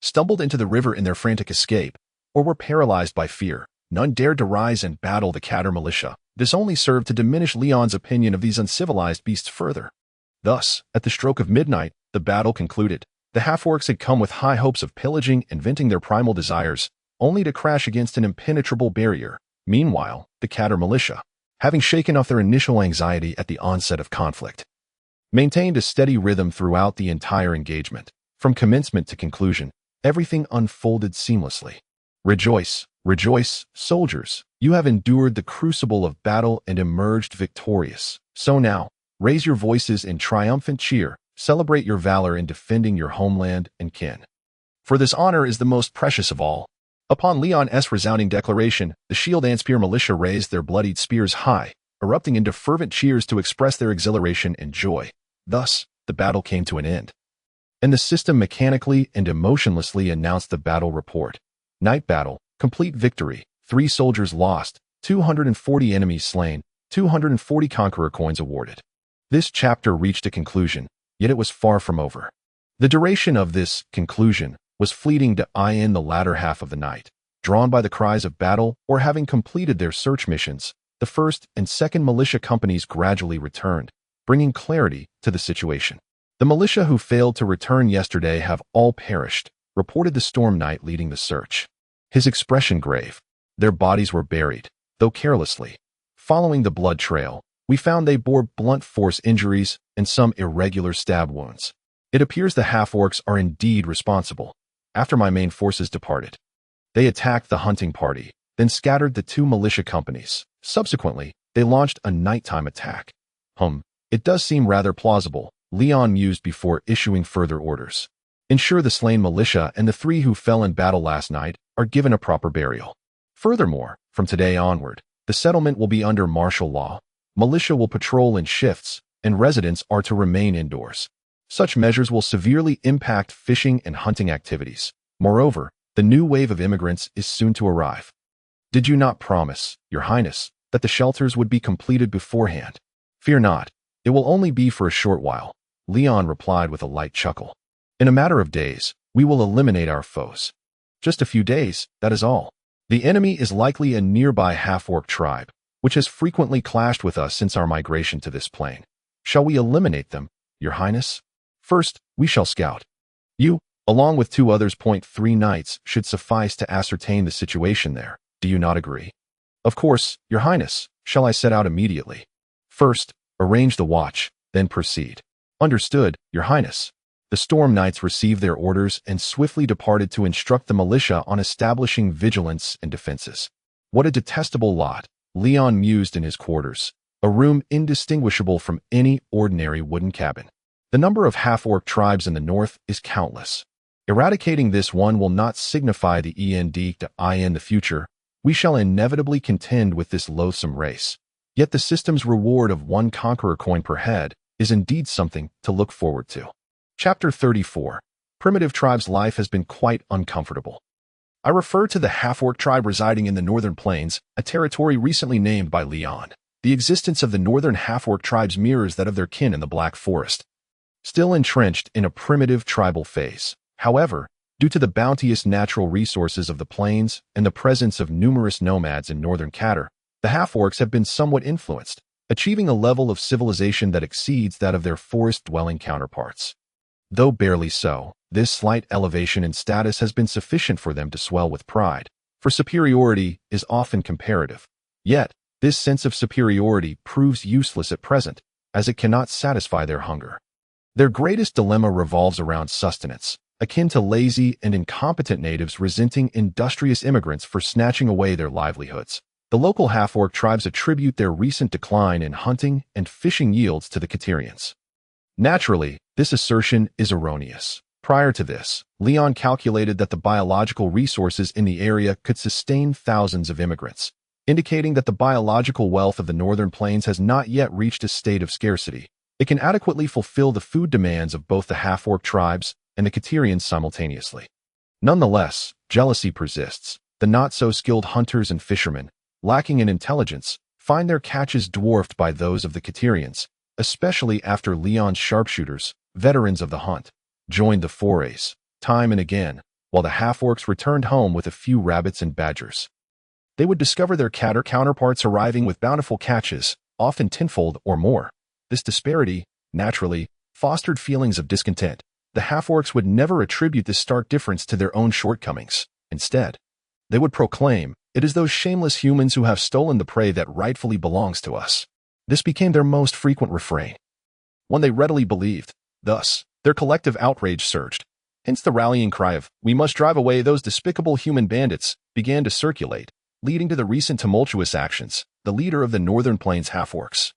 stumbled into the river in their frantic escape, or were paralyzed by fear. None dared to rise and battle the Catter militia. This only served to diminish Leon's opinion of these uncivilized beasts further. Thus, at the stroke of midnight, the battle concluded. The half-orcs had come with high hopes of pillaging and venting their primal desires, only to crash against an impenetrable barrier. Meanwhile, the Catter militia, having shaken off their initial anxiety at the onset of conflict, maintained a steady rhythm throughout the entire engagement. From commencement to conclusion, everything unfolded seamlessly. Rejoice, rejoice, soldiers! You have endured the crucible of battle and emerged victorious. So now, raise your voices in triumphant cheer, celebrate your valor in defending your homeland and kin. For this honor is the most precious of all. Upon Leon's resounding declaration, the shield and spear militia raised their bloodied spears high, erupting into fervent cheers to express their exhilaration and joy. Thus, the battle came to an end. And the system mechanically and emotionlessly announced the battle report. Night battle, complete victory, 3 soldiers lost, 240 enemies slain, 240 conqueror coins awarded. This chapter reached a conclusion, yet it was far from over. The duration of this conclusion was fleeting to in the latter half of the night. Drawn by the cries of battle or having completed their search missions, the 1st and 2nd militia companies gradually returned, bringing clarity to the situation. The militia who failed to return yesterday have all perished, reported the Storm Knight leading the search. His expression grave. Their bodies were buried, though carelessly. Following the blood trail, we found they bore blunt force injuries and some irregular stab wounds. It appears the half-orcs are indeed responsible. After my main forces departed, they attacked the hunting party, then scattered the 2 militia companies. Subsequently, they launched a nighttime attack. It does seem rather plausible, Leon mused before issuing further orders. Ensure the slain militia and the 3 who fell in battle last night are given a proper burial. Furthermore, from today onward, the settlement will be under martial law. Militia will patrol in shifts, and residents are to remain indoors. Such measures will severely impact fishing and hunting activities. Moreover, the new wave of immigrants is soon to arrive. Did you not promise, Your Highness, that the shelters would be completed beforehand? Fear not, it will only be for a short while, Leon replied with a light chuckle. In a matter of days, we will eliminate our foes. Just a few days, that is all. The enemy is likely a nearby half-orc tribe, which has frequently clashed with us since our migration to this plane. Shall we eliminate them, Your Highness? First, we shall scout. You, along with 2 others, 3 knights, should suffice to ascertain the situation there. Do you not agree? Of course, Your Highness. Shall I set out immediately? First, arrange the watch, then proceed. Understood, Your Highness. The Storm Knights received their orders and swiftly departed to instruct the militia on establishing vigilance and defenses. What a detestable lot, Leon mused in his quarters, a room indistinguishable from any ordinary wooden cabin. The number of half-orc tribes in the north is countless. Eradicating this one will not signify the end to in the future. We shall inevitably contend with this loathsome race. Yet the system's reward of 1 conqueror coin per head is indeed something to look forward to. Chapter 34. Primitive Tribe's life has been quite uncomfortable. I refer to the half-orc tribe residing in the Northern Plains, a territory recently named by Leon. The existence of the northern half-orc tribes mirrors that of their kin in the Black Forest, still entrenched in a primitive tribal phase. However, due to the bounteous natural resources of the plains and the presence of numerous nomads in northern Catter, the half-orcs have been somewhat influenced, achieving a level of civilization that exceeds that of their forest-dwelling counterparts. Though barely so, this slight elevation in status has been sufficient for them to swell with pride, for superiority is often comparative. Yet, this sense of superiority proves useless at present, as it cannot satisfy their hunger. Their greatest dilemma revolves around sustenance, akin to lazy and incompetent natives resenting industrious immigrants for snatching away their livelihoods. The local half-orc tribes attribute their recent decline in hunting and fishing yields to the Caterians. Naturally, this assertion is erroneous. Prior to this, Leon calculated that the biological resources in the area could sustain thousands of immigrants, indicating that the biological wealth of the Northern Plains has not yet reached a state of scarcity. It can adequately fulfill the food demands of both the half-orc tribes and the Caterians simultaneously. Nonetheless, jealousy persists. The not-so-skilled hunters and fishermen, lacking in intelligence, find their catches dwarfed by those of the Caterians, especially after Leon's sharpshooters, veterans of the hunt, joined the forays, time and again, while the half-orcs returned home with a few rabbits and badgers. They would discover their Catter counterparts arriving with bountiful catches, often tenfold or more. This disparity, naturally, fostered feelings of discontent, the half-orcs would never attribute this stark difference to their own shortcomings. Instead, they would proclaim, "It is those shameless humans who have stolen the prey that rightfully belongs to us." This became their most frequent refrain, one they readily believed. Thus, their collective outrage surged. Hence the rallying cry of, "We must drive away those despicable human bandits," began to circulate, leading to the recent tumultuous actions. The leader of the Northern Plains half-orcs,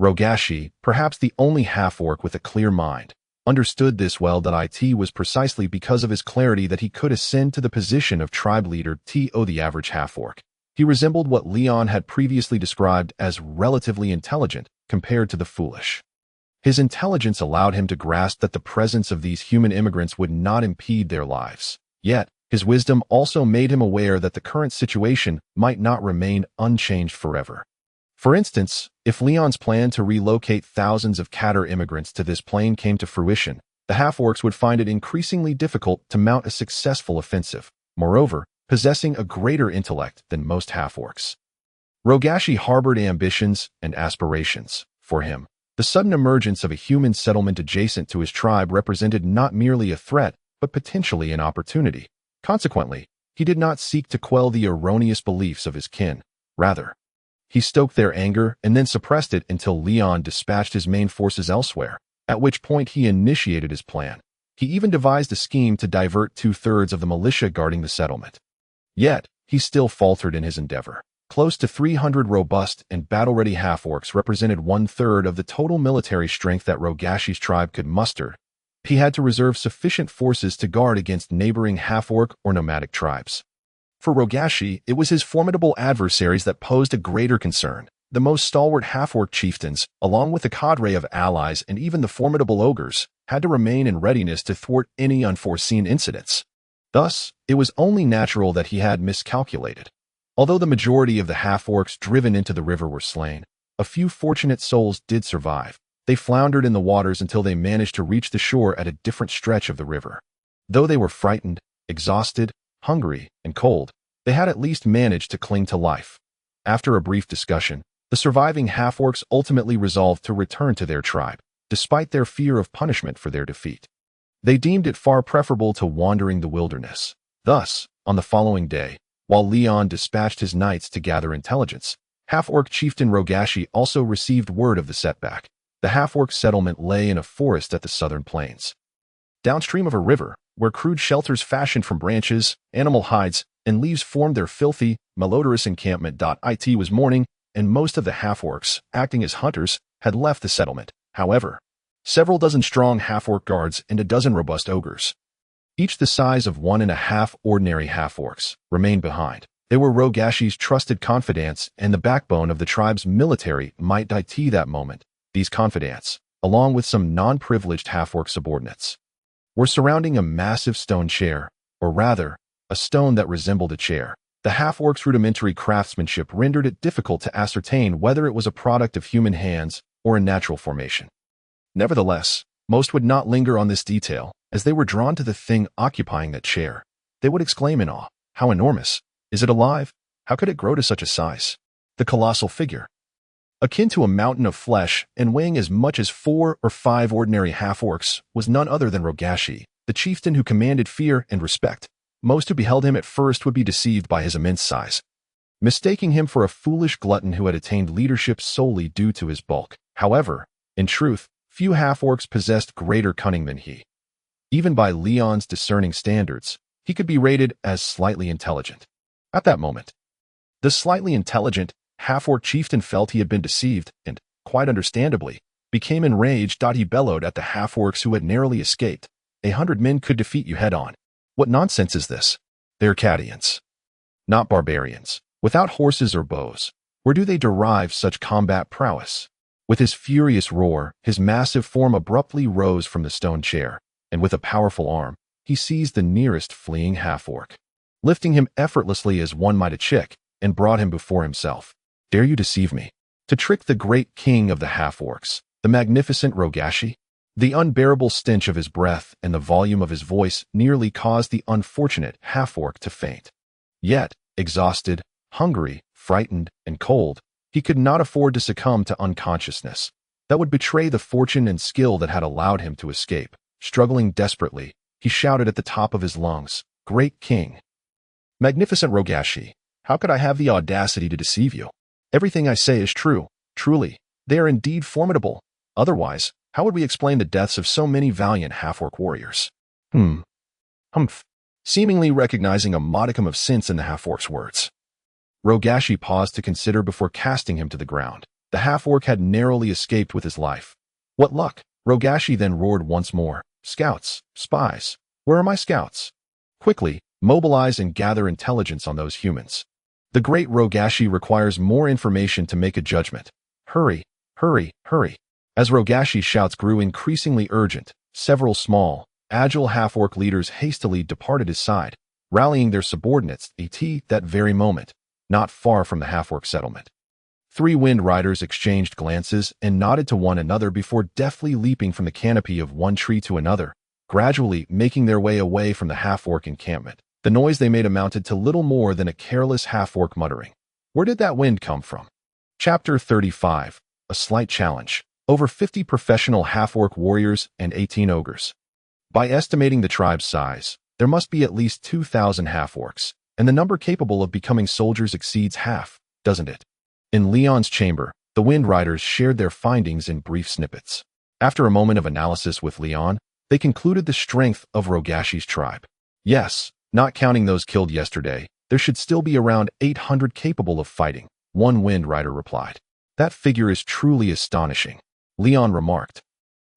Rogashi, perhaps the only half-orc with a clear mind, understood this well. It was precisely because of his clarity that he could ascend to the position of tribe leader to the average half-orc. He resembled what Leon had previously described as relatively intelligent compared to the foolish. His intelligence allowed him to grasp that the presence of these human immigrants would not impede their lives. Yet, his wisdom also made him aware that the current situation might not remain unchanged forever. For instance, if Leon's plan to relocate thousands of Catter immigrants to this plain came to fruition, the half-orcs would find it increasingly difficult to mount a successful offensive. Moreover, possessing a greater intellect than most half-orcs, Rogashi harbored ambitions and aspirations. For him, the sudden emergence of a human settlement adjacent to his tribe represented not merely a threat, but potentially an opportunity. Consequently, he did not seek to quell the erroneous beliefs of his kin. Rather, he stoked their anger and then suppressed it until Leon dispatched his main forces elsewhere, at which point he initiated his plan. He even devised a scheme to divert 2/3 of the militia guarding the settlement. Yet, he still faltered in his endeavor. Close to 300 robust and battle-ready half-orcs represented 1/3 of the total military strength that Rogashi's tribe could muster. He had to reserve sufficient forces to guard against neighboring half-orc or nomadic tribes. For Rogashi, it was his formidable adversaries that posed a greater concern. The most stalwart half-orc chieftains, along with a cadre of allies and even the formidable ogres, had to remain in readiness to thwart any unforeseen incidents. Thus, it was only natural that he had miscalculated. Although the majority of the half-orcs driven into the river were slain, a few fortunate souls did survive. They floundered in the waters until they managed to reach the shore at a different stretch of the river. Though they were frightened, exhausted, hungry, and cold, they had at least managed to cling to life. After a brief discussion, the surviving half-orcs ultimately resolved to return to their tribe, despite their fear of punishment for their defeat. They deemed it far preferable to wandering the wilderness. Thus, on the following day, while Leon dispatched his knights to gather intelligence, half-orc chieftain Rogashi also received word of the setback. The half-orc settlement lay in a forest at the southern plains, downstream of a river, where crude shelters fashioned from branches, animal hides, and leaves formed their filthy, malodorous encampment. It was morning, and most of the half-orcs, acting as hunters, had left the settlement. However, several dozen strong half-orc guards and a dozen robust ogres, each the size of 1.5 ordinary half-orcs, remained behind. They were Rogashi's trusted confidants and the backbone of the tribe's military might. That moment, these confidants, along with some non-privileged half-orc subordinates, were surrounding a massive stone chair, or rather, a stone that resembled a chair. The half-orc's rudimentary craftsmanship rendered it difficult to ascertain whether it was a product of human hands or a natural formation. Nevertheless, most would not linger on this detail, as they were drawn to the thing occupying that chair. They would exclaim in awe, "How enormous! Is it alive? How could it grow to such a size?" The colossal figure, akin to a mountain of flesh and weighing as much as 4 or 5 ordinary half-orcs, was none other than Rogashi, the chieftain who commanded fear and respect. Most who beheld him at first would be deceived by his immense size, mistaking him for a foolish glutton who had attained leadership solely due to his bulk. However, in truth, few half-orcs possessed greater cunning than he. Even by Leon's discerning standards, he could be rated as slightly intelligent. At that moment, the slightly intelligent half-orc chieftain felt he had been deceived and, quite understandably, became enraged. He bellowed at the half-orcs who had narrowly escaped. 100 men could defeat you head-on. What nonsense is this? They're Cadians, not barbarians, without horses or bows. Where do they derive such combat prowess? With his furious roar, his massive form abruptly rose from the stone chair, and with a powerful arm, he seized the nearest fleeing half-orc, lifting him effortlessly as one might a chick, and brought him before himself. "Dare you deceive me? To trick the great king of the half-orcs, the magnificent Rogashi?" The unbearable stench of his breath and the volume of his voice nearly caused the unfortunate half-orc to faint. Yet, exhausted, hungry, frightened, and cold, he could not afford to succumb to unconsciousness. That would betray the fortune and skill that had allowed him to escape. Struggling desperately, he shouted at the top of his lungs, "Great king! Magnificent Rogashi, how could I have the audacity to deceive you? Everything I say is true. Truly, they are indeed formidable. Otherwise, how would we explain the deaths of so many valiant half-orc warriors?" Humph. Seemingly recognizing a modicum of sense in the half-orc's words, Rogashi paused to consider before casting him to the ground. The half-orc had narrowly escaped with his life. What luck! Rogashi then roared once more, "Scouts, spies, where are my scouts? Quickly, mobilize and gather intelligence on those humans. The great Rogashi requires more information to make a judgment. Hurry, hurry, hurry." As Rogashi's shouts grew increasingly urgent, several small, agile half-orc leaders hastily departed his side, rallying their subordinates at that very moment, not far from the half-orc settlement. 3 Wind Riders exchanged glances and nodded to one another before deftly leaping from the canopy of one tree to another, gradually making their way away from the half-orc encampment. The noise they made amounted to little more than a careless half-orc muttering. Where did that wind come from? Chapter 35. A Slight Challenge. Over 50 professional half-orc warriors and 18 ogres. By estimating the tribe's size, there must be at least 2,000 half-orcs, and the number capable of becoming soldiers exceeds half, doesn't it? In Leon's chamber, the Wind Riders shared their findings in brief snippets. After a moment of analysis with Leon, they concluded the strength of Rogashi's tribe. Yes, not counting those killed yesterday, there should still be around 800 capable of fighting, one Wind Rider replied. That figure is truly astonishing, Leon remarked,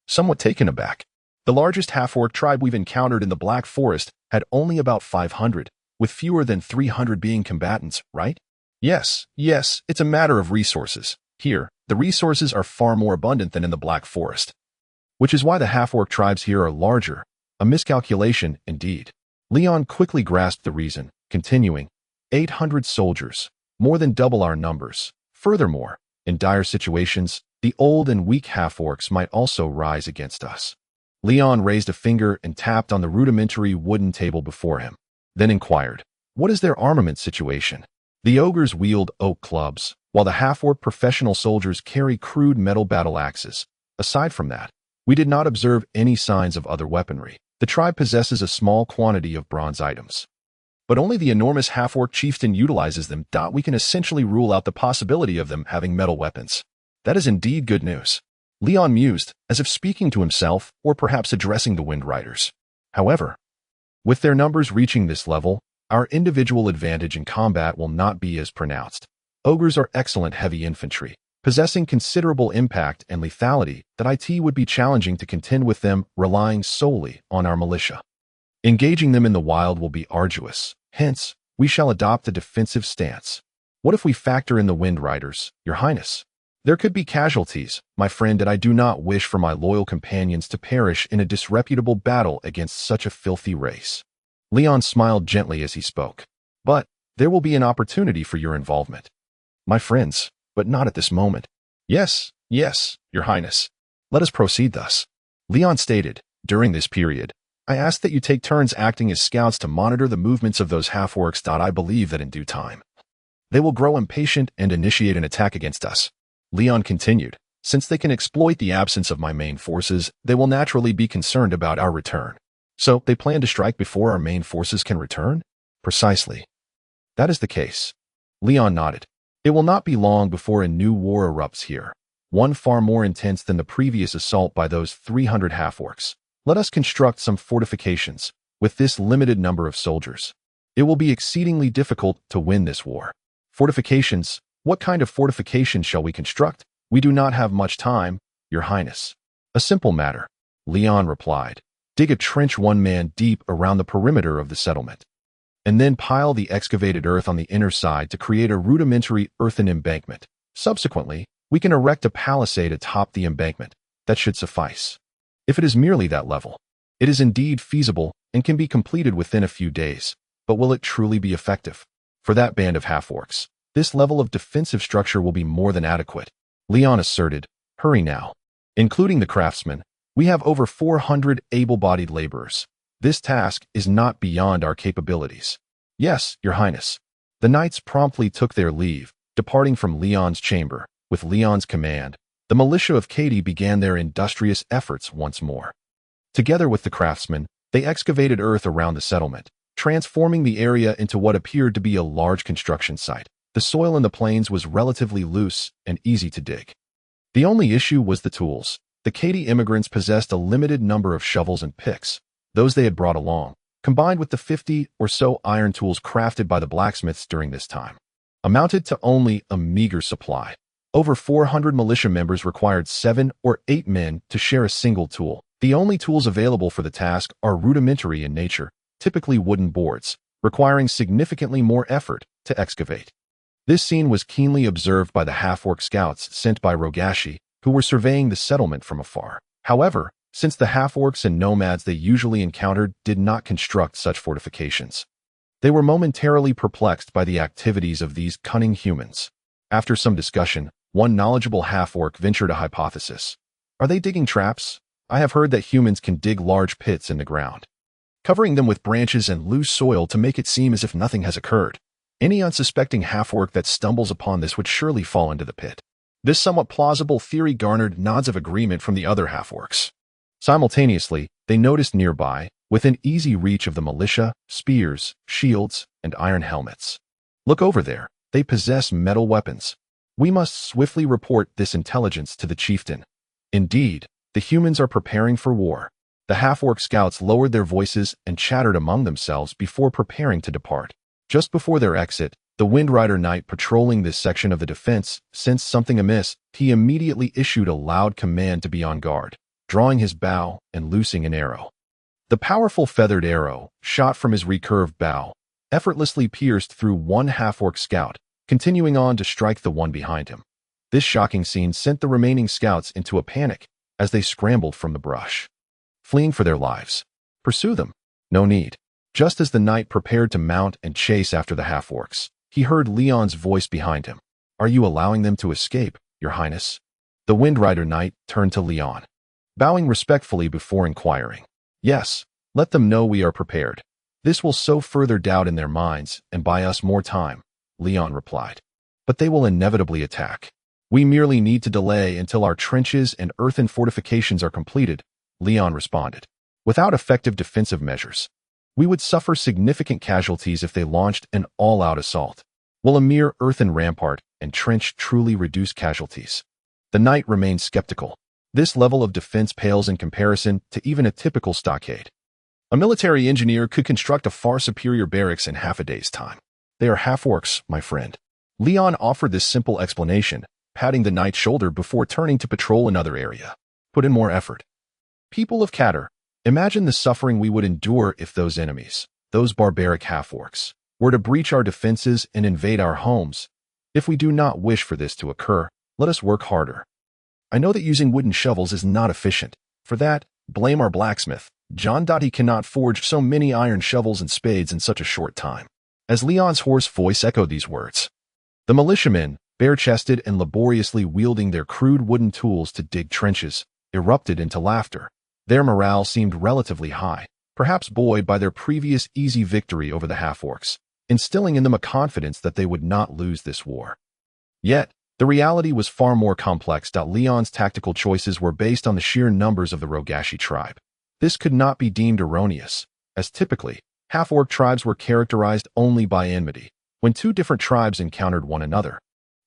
somewhat taken aback. The largest half-orc tribe we've encountered in the Black Forest had only about 500, with fewer than 300 being combatants, right? Yes, it's a matter of resources. Here, the resources are far more abundant than in the Black Forest, which is why the half-orc tribes here are larger. A miscalculation, indeed. Leon quickly grasped the reason, continuing, 800 soldiers, more than double our numbers. Furthermore, in dire situations, the old and weak half-orcs might also rise against us. Leon raised a finger and tapped on the rudimentary wooden table before him, then inquired, what is their armament situation? The ogres wield oak clubs, while the half-orc professional soldiers carry crude metal battle axes. Aside from that, we did not observe any signs of other weaponry. The tribe possesses a small quantity of bronze items, but only the enormous half-orc chieftain utilizes them. We can essentially rule out the possibility of them having metal weapons. That is indeed good news. Leon mused, as if speaking to himself or perhaps addressing the Wind Riders. However, with their numbers reaching this level, our individual advantage in combat will not be as pronounced. Ogres are excellent heavy infantry, possessing considerable impact and lethality that it would be challenging to contend with them relying solely on our militia. Engaging them in the wild will be arduous, hence, we shall adopt a defensive stance. What if we factor in the Wind Riders, Your Highness? There could be casualties, my friend, and I do not wish for my loyal companions to perish in a disreputable battle against such a filthy race. Leon smiled gently as he spoke. But there will be an opportunity for your involvement, my friends, but not at this moment. Yes, Your Highness. Let us proceed thus. Leon stated, during this period, I ask that you take turns acting as scouts to monitor the movements of those half-orcs. I believe that in due time, they will grow impatient and initiate an attack against us. Leon continued, since they can exploit the absence of my main forces, they will naturally be concerned about our return. So, they plan to strike before our main forces can return? Precisely. That is the case. Leon nodded. It will not be long before a new war erupts here, one far more intense than the previous assault by those 300 half-orcs. Let us construct some fortifications, with this limited number of soldiers. It will be exceedingly difficult to win this war. Fortifications? What kind of fortifications shall we construct? We do not have much time, Your Highness. A simple matter, Leon replied. Dig a trench 1 man deep around the perimeter of the settlement, and then pile the excavated earth on the inner side to create a rudimentary earthen embankment. Subsequently, we can erect a palisade atop the embankment. That should suffice. If it is merely that level, it is indeed feasible and can be completed within a few days. But will it truly be effective? For that band of half-orcs, this level of defensive structure will be more than adequate, Leon asserted. Hurry now. Including the craftsmen, we have over 400 able-bodied laborers. This task is not beyond our capabilities. Yes, Your Highness. The knights promptly took their leave, departing from Leon's chamber. With Leon's command, the militia of Katie began their industrious efforts once more. Together with the craftsmen, they excavated earth around the settlement, transforming the area into what appeared to be a large construction site. The soil in the plains was relatively loose and easy to dig. The only issue was the tools. The Katy immigrants possessed a limited number of shovels and picks, those they had brought along, combined with the 50 or so iron tools crafted by the blacksmiths during this time, amounted to only a meager supply. Over 400 militia members required 7 or 8 men to share a single tool. The only tools available for the task are rudimentary in nature, typically wooden boards, requiring significantly more effort to excavate. This scene was keenly observed by the half-orc scouts sent by Rogashi, who were surveying the settlement from afar. However, since the half-orcs and nomads they usually encountered did not construct such fortifications, they were momentarily perplexed by the activities of these cunning humans. After some discussion, one knowledgeable half-orc ventured a hypothesis. Are they digging traps? I have heard that humans can dig large pits in the ground, covering them with branches and loose soil to make it seem as if nothing has occurred. Any unsuspecting half-orc that stumbles upon this would surely fall into the pit. This somewhat plausible theory garnered nods of agreement from the other half-orcs. Simultaneously, they noticed nearby, within easy reach of the militia, spears, shields, and iron helmets. Look over there, they possess metal weapons. We must swiftly report this intelligence to the chieftain. Indeed, the humans are preparing for war. The half-orc scouts lowered their voices and chattered among themselves before preparing to depart. Just before their exit, the Windrider Knight patrolling this section of the defense sensed something amiss. He immediately issued a loud command to be on guard, drawing his bow and loosing an arrow. The powerful feathered arrow, shot from his recurved bow, effortlessly pierced through one half-orc scout, continuing on to strike the one behind him. This shocking scene sent the remaining scouts into a panic as they scrambled from the brush, fleeing for their lives. Pursue them? No need. Just as the knight prepared to mount and chase after the half-orcs, he heard Leon's voice behind him. Are you allowing them to escape, Your Highness? The Windrider Knight turned to Leon, bowing respectfully before inquiring. Yes, let them know we are prepared. This will sow further doubt in their minds and buy us more time, Leon replied. But they will inevitably attack. We merely need to delay until our trenches and earthen fortifications are completed, Leon responded. Without effective defensive measures, we would suffer significant casualties if they launched an all-out assault. Will a mere earthen rampart and trench truly reduce casualties? The knight remained skeptical. This level of defense pales in comparison to even a typical stockade. A military engineer could construct a far superior barracks in half a day's time. They are half-orcs, my friend. Leon offered this simple explanation, patting the knight's shoulder before turning to patrol another area. Put in more effort. People of Catter, imagine the suffering we would endure if those enemies, those barbaric half-orcs, were to breach our defenses and invade our homes. If we do not wish for this to occur, let us work harder. I know that using wooden shovels is not efficient. For that, blame our blacksmith, John. He cannot forge so many iron shovels and spades in such a short time. As Leon's hoarse voice echoed these words, the militiamen, bare-chested and laboriously wielding their crude wooden tools to dig trenches, erupted into laughter. Their morale seemed relatively high, perhaps buoyed by their previous easy victory over the half-orcs, instilling in them a confidence that they would not lose this war. Yet, the reality was far more complex. Leon's tactical choices were based on the sheer numbers of the Rogashi tribe. This could not be deemed erroneous, as typically, half-orc tribes were characterized only by enmity. When two different tribes encountered one another,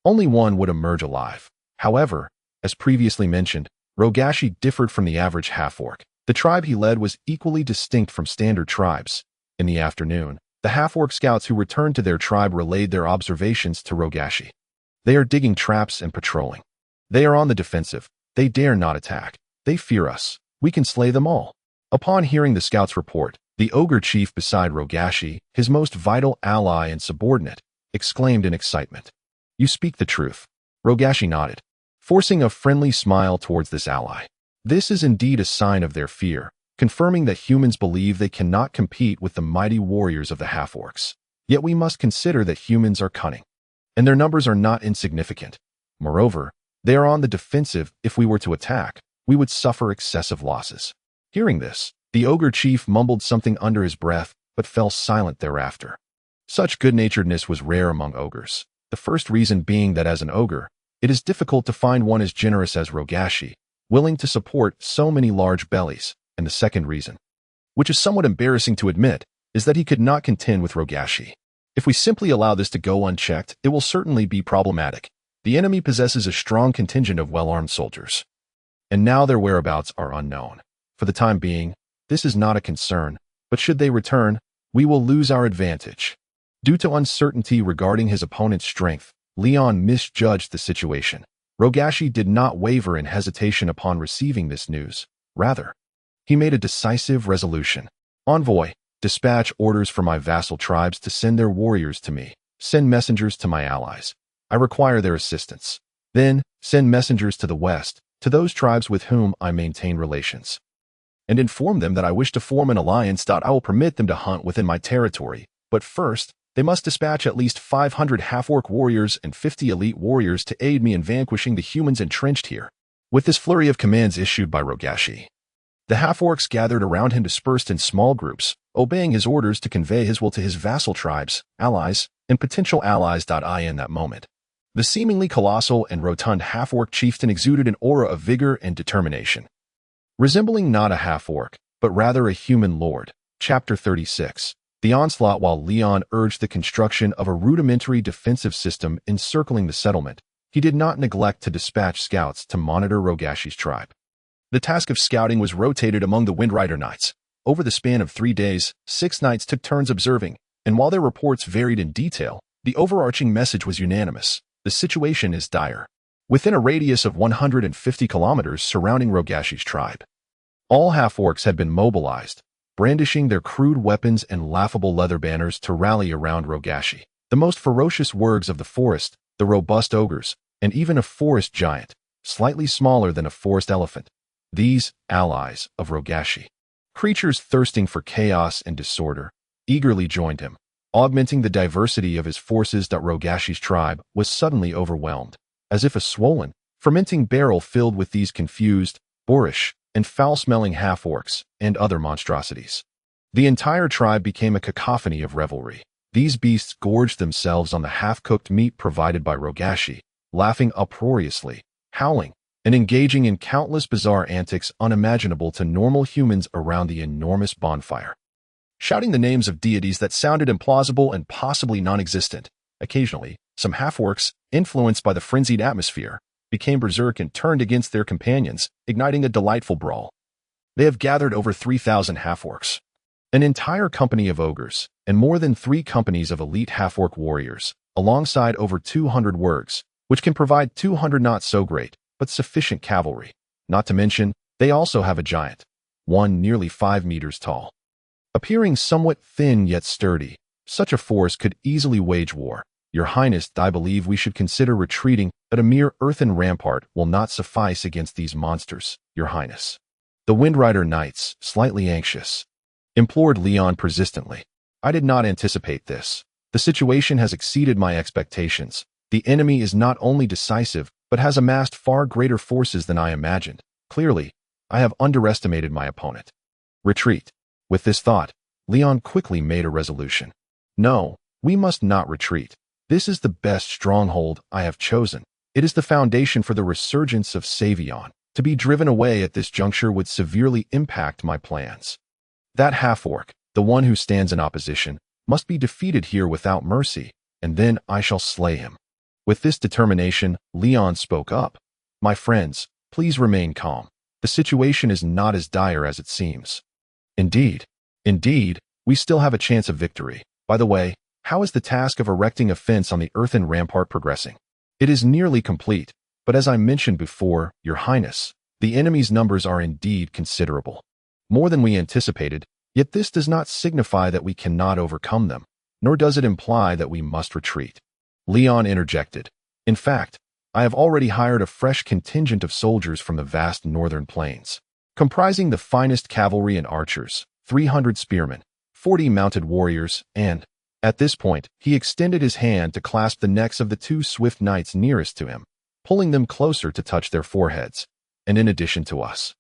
only one would emerge alive. However, as previously mentioned, Rogashi differed from the average half-orc. The tribe he led was equally distinct from standard tribes. In the afternoon, the half-orc scouts who returned to their tribe relayed their observations to Rogashi. They are digging traps and patrolling. They are on the defensive. They dare not attack. They fear us. We can slay them all. Upon hearing the scouts' report, the ogre chief beside Rogashi, his most vital ally and subordinate, exclaimed in excitement. You speak the truth. Rogashi nodded, forcing a friendly smile towards this ally. This is indeed a sign of their fear, confirming that humans believe they cannot compete with the mighty warriors of the half-orcs. Yet we must consider that humans are cunning, and their numbers are not insignificant. Moreover, they are on the defensive. If we were to attack, we would suffer excessive losses. Hearing this, the ogre chief mumbled something under his breath, but fell silent thereafter. Such good-naturedness was rare among ogres. The first reason being that as an ogre, it is difficult to find one as generous as Rogashi, willing to support so many large bellies. And the second reason, which is somewhat embarrassing to admit, is that he could not contend with Rogashi. If we simply allow this to go unchecked, it will certainly be problematic. The enemy possesses a strong contingent of well-armed soldiers, and now their whereabouts are unknown. For the time being, this is not a concern, but should they return, we will lose our advantage. Due to uncertainty regarding his opponent's strength, Leon misjudged the situation. Rogashi did not waver in hesitation upon receiving this news. Rather, he made a decisive resolution. Envoy, dispatch orders for my vassal tribes to send their warriors to me. Send messengers to my allies. I require their assistance. Then, send messengers to the west, to those tribes with whom I maintain relations, and inform them that I wish to form an alliance. I will permit them to hunt within my territory, but first, they must dispatch at least 500 half-orc warriors and 50 elite warriors to aid me in vanquishing the humans entrenched here. With this flurry of commands issued by Rogashi, the half-orcs gathered around him dispersed in small groups, obeying his orders to convey his will to his vassal tribes, allies, and potential allies. In that moment, the seemingly colossal and rotund half-orc chieftain exuded an aura of vigor and determination, resembling not a half-orc, but rather a human lord. Chapter 36. The onslaught. While Leon urged the construction of a rudimentary defensive system encircling the settlement, he did not neglect to dispatch scouts to monitor Rogashi's tribe. The task of scouting was rotated among the Windrider Knights. Over the span of 3 days, 6 knights took turns observing, and while their reports varied in detail, the overarching message was unanimous. The situation is dire. Within a radius of 150 kilometers surrounding Rogashi's tribe, all half-orcs had been mobilized, brandishing their crude weapons and laughable leather banners to rally around Rogashi. The most ferocious wargs of the forest, the robust ogres, and even a forest giant, slightly smaller than a forest elephant. These allies of Rogashi, creatures thirsting for chaos and disorder, eagerly joined him, augmenting the diversity of his forces. Rogashi's tribe was suddenly overwhelmed, as if a swollen, fermenting barrel filled with these confused, boorish, and foul-smelling half-orcs and other monstrosities. The entire tribe became a cacophony of revelry. These beasts gorged themselves on the half-cooked meat provided by Rogashi, laughing uproariously, howling, and engaging in countless bizarre antics unimaginable to normal humans around the enormous bonfire. Shouting the names of deities that sounded implausible and possibly non-existent. Occasionally, some half-orcs, influenced by the frenzied atmosphere, became berserk and turned against their companions, igniting a delightful brawl. They have gathered over 3,000 half-orcs, an entire company of ogres, and more than 3 companies of elite half-orc warriors, alongside over 200 wargs, which can provide 200 not so great, but sufficient cavalry. Not to mention, they also have a giant, one nearly 5 meters tall. Appearing somewhat thin yet sturdy, such a force could easily wage war. Your Highness, I believe we should consider retreating, but a mere earthen rampart will not suffice against these monsters, Your Highness. The Windrider Knights, slightly anxious, implored Leon persistently. I did not anticipate this. The situation has exceeded my expectations. The enemy is not only decisive, but has amassed far greater forces than I imagined. Clearly, I have underestimated my opponent. Retreat. With this thought, Leon quickly made a resolution. No, we must not retreat. This is the best stronghold I have chosen. It is the foundation for the resurgence of Savion. To be driven away at this juncture would severely impact my plans. That half-orc, the one who stands in opposition, must be defeated here without mercy, and then I shall slay him. With this determination, Leon spoke up. My friends, please remain calm. The situation is not as dire as it seems. Indeed, we still have a chance of victory. By the way, how is the task of erecting a fence on the earthen rampart progressing? It is nearly complete, but as I mentioned before, Your Highness, the enemy's numbers are indeed considerable. More than we anticipated, yet this does not signify that we cannot overcome them, nor does it imply that we must retreat. Leon interjected. In fact, I have already hired a fresh contingent of soldiers from the vast northern plains, comprising the finest cavalry and archers, 300 spearmen, 40 mounted warriors, and, at this point, he extended his hand to clasp the necks of the 2 swift knights nearest to him, pulling them closer to touch their foreheads. And in addition to us,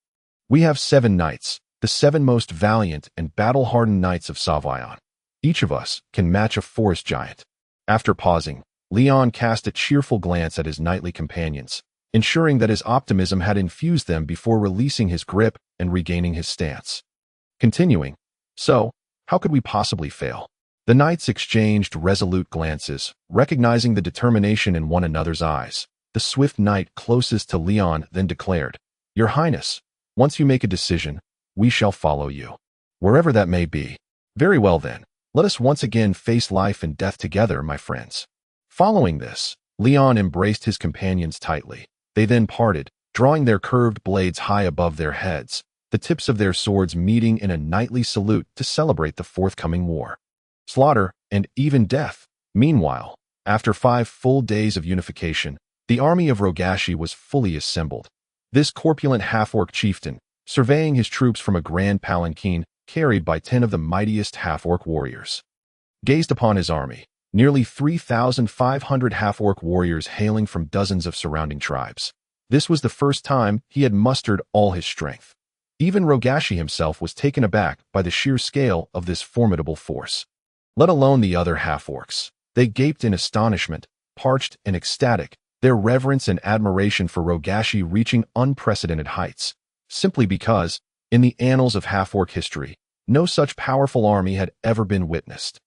we have 7 knights, the 7 most valiant and battle-hardened knights of Savion. Each of us can match a forest giant. After pausing, Leon cast a cheerful glance at his knightly companions, ensuring that his optimism had infused them before releasing his grip and regaining his stance. Continuing, "So, how could we possibly fail?" The knights exchanged resolute glances, recognizing the determination in one another's eyes. The swift knight closest to Leon then declared, "Your Highness, once you make a decision, we shall follow you, wherever that may be." "Very well then, let us once again face life and death together, my friends." Following this, Leon embraced his companions tightly. They then parted, drawing their curved blades high above their heads, the tips of their swords meeting in a knightly salute to celebrate the forthcoming war. Slaughter, and even death. Meanwhile, after 5 full days of unification, the army of Rogashi was fully assembled. This corpulent half-orc chieftain, surveying his troops from a grand palanquin carried by 10 of the mightiest half-orc warriors, gazed upon his army, nearly 3,500 half-orc warriors hailing from dozens of surrounding tribes. This was the first time he had mustered all his strength. Even Rogashi himself was taken aback by the sheer scale of this formidable force. Let alone the other half-orcs. They gaped in astonishment, parched and ecstatic, their reverence and admiration for Rogashi reaching unprecedented heights, simply because, in the annals of half-orc history, no such powerful army had ever been witnessed.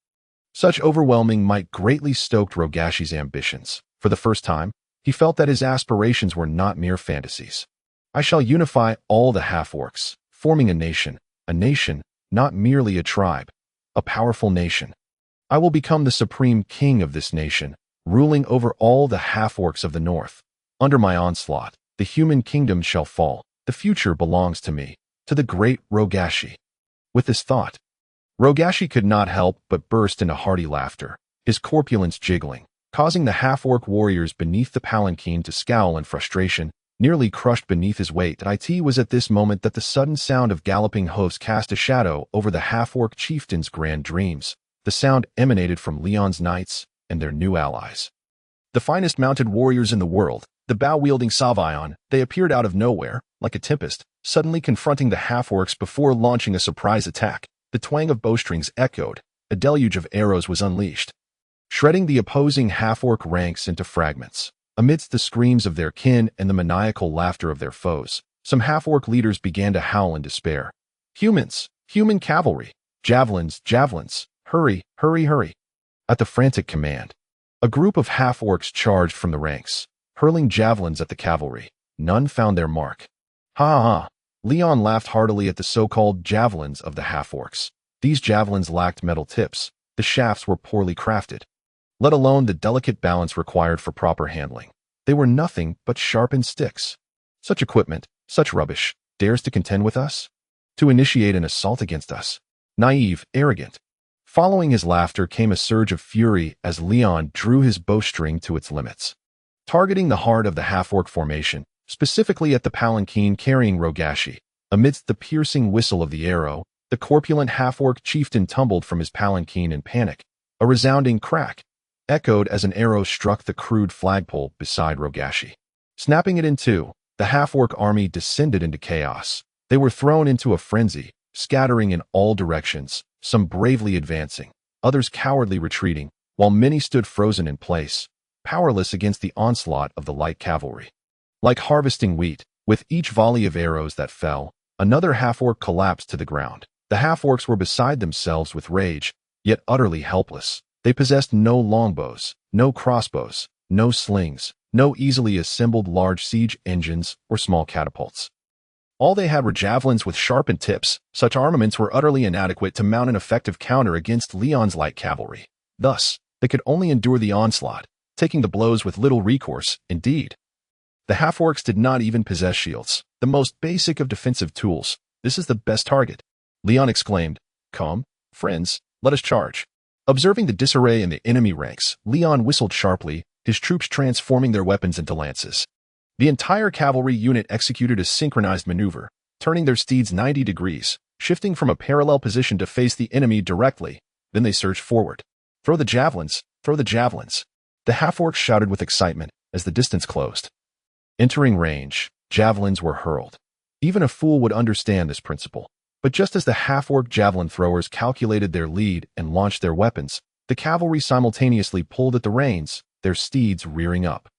Such overwhelming might greatly stoked Rogashi's ambitions. For the first time, he felt that his aspirations were not mere fantasies. "I shall unify all the half-orcs, forming a nation, not merely a tribe, a powerful nation. I will become the supreme king of this nation, ruling over all the half-orcs of the north. Under my onslaught, the human kingdom shall fall. The future belongs to me, to the great Rogashi." With this thought, Rogashi could not help but burst into hearty laughter, his corpulence jiggling, causing the half-orc warriors beneath the palanquin to scowl in frustration, nearly crushed beneath his weight. It was at this moment that the sudden sound of galloping hoofs cast a shadow over the half-orc chieftain's grand dreams. The sound emanated from Leon's knights and their new allies. The finest mounted warriors in the world, the bow-wielding Savion, they appeared out of nowhere, like a tempest, suddenly confronting the half-orcs before launching a surprise attack. The twang of bowstrings echoed, a deluge of arrows was unleashed, shredding the opposing half-orc ranks into fragments. Amidst the screams of their kin and the maniacal laughter of their foes, some half-orc leaders began to howl in despair. "Humans! Human cavalry! Javelins! Javelins! Hurry! Hurry! Hurry!" At the frantic command, a group of half-orcs charged from the ranks, hurling javelins at the cavalry. None found their mark. "Ha ha!" Leon laughed heartily at the so-called javelins of the half-orcs. These javelins lacked metal tips. The shafts were poorly crafted, let alone the delicate balance required for proper handling. They were nothing but sharpened sticks. Such equipment, such rubbish, dares to contend with us? To initiate an assault against us? Naive, arrogant. Following his laughter came a surge of fury as Leon drew his bowstring to its limits. Targeting the heart of the half-orc formation, specifically at the palanquin carrying Rogashi, amidst the piercing whistle of the arrow, the corpulent half-orc chieftain tumbled from his palanquin in panic. A resounding crack echoed as an arrow struck the crude flagpole beside Rogashi. Snapping it in two, the half-orc army descended into chaos. They were thrown into a frenzy, scattering in all directions, some bravely advancing, others cowardly retreating, while many stood frozen in place, powerless against the onslaught of the light cavalry. Like harvesting wheat, with each volley of arrows that fell, another half-orc collapsed to the ground. The half-orcs were beside themselves with rage, yet utterly helpless. They possessed no longbows, no crossbows, no slings, no easily assembled large siege engines or small catapults. All they had were javelins with sharpened tips. Such armaments were utterly inadequate to mount an effective counter against Leon's light cavalry. Thus, they could only endure the onslaught, taking the blows with little recourse. Indeed, the half-orcs did not even possess shields, the most basic of defensive tools. "This is the best target," Leon exclaimed. "Come, friends, let us charge." Observing the disarray in the enemy ranks, Leon whistled sharply, his troops transforming their weapons into lances. The entire cavalry unit executed a synchronized maneuver, turning their steeds 90 degrees, shifting from a parallel position to face the enemy directly. Then they surged forward. "Throw the javelins! Throw the javelins!" The half-orcs shouted with excitement as the distance closed. Entering range, javelins were hurled. Even a fool would understand this principle. But just as the half-orc javelin throwers calculated their lead and launched their weapons, the cavalry simultaneously pulled at the reins, their steeds rearing up.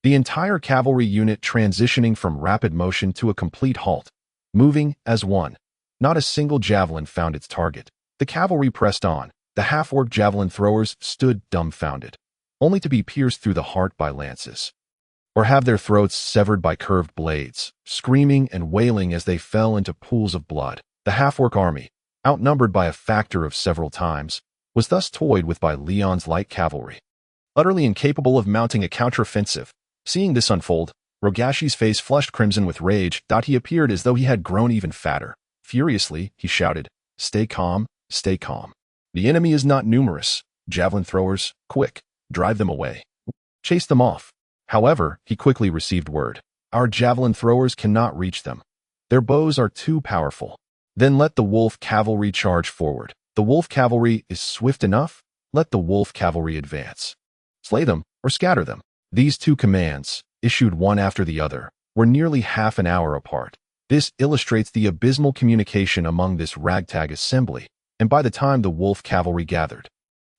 The entire cavalry unit transitioning from rapid motion to a complete halt, moving as one. Not a single javelin found its target. The cavalry pressed on. The half-orc javelin throwers stood dumbfounded, only to be pierced through the heart by lances, or have their throats severed by curved blades, screaming and wailing as they fell into pools of blood. The half-orc army, outnumbered by a factor of several times, was thus toyed with by Leon's light cavalry, utterly incapable of mounting a counteroffensive. Seeing this unfold, Rogashi's face flushed crimson with rage. He appeared as though he had grown even fatter. Furiously, he shouted, "Stay calm, stay calm. The enemy is not numerous. Javelin throwers, quick, drive them away. Chase them off." However, he quickly received word. "Our javelin throwers cannot reach them. Their bows are too powerful." "Then let the wolf cavalry charge forward. The wolf cavalry is swift enough. Let the wolf cavalry advance. Slay them or scatter them." These two commands, issued one after the other, were nearly half an hour apart. This illustrates the abysmal communication among this ragtag assembly, and by the time the wolf cavalry gathered,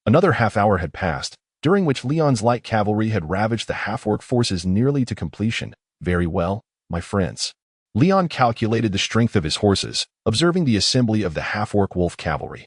another half-hour had passed, during which Leon's light cavalry had ravaged the half-orc forces nearly to completion. "Very well, my friends." Leon calculated the strength of his horses, observing the assembly of the half-orc wolf cavalry,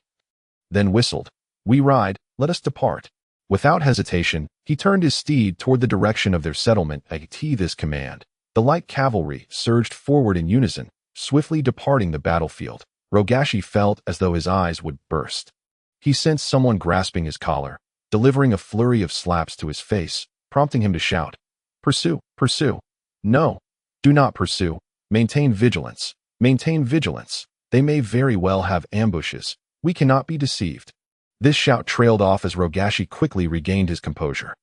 then whistled, "We ride, let us depart." Without hesitation, he turned his steed toward the direction of their settlement. At this command, the light cavalry surged forward in unison, swiftly departing the battlefield. Rogashi felt as though his eyes would burst. He sensed someone grasping his collar, delivering a flurry of slaps to his face, prompting him to shout, "Pursue, pursue. No, do not pursue. Maintain vigilance. Maintain vigilance. They may very well have ambushes. We cannot be deceived." This shout trailed off as Rogashi quickly regained his composure.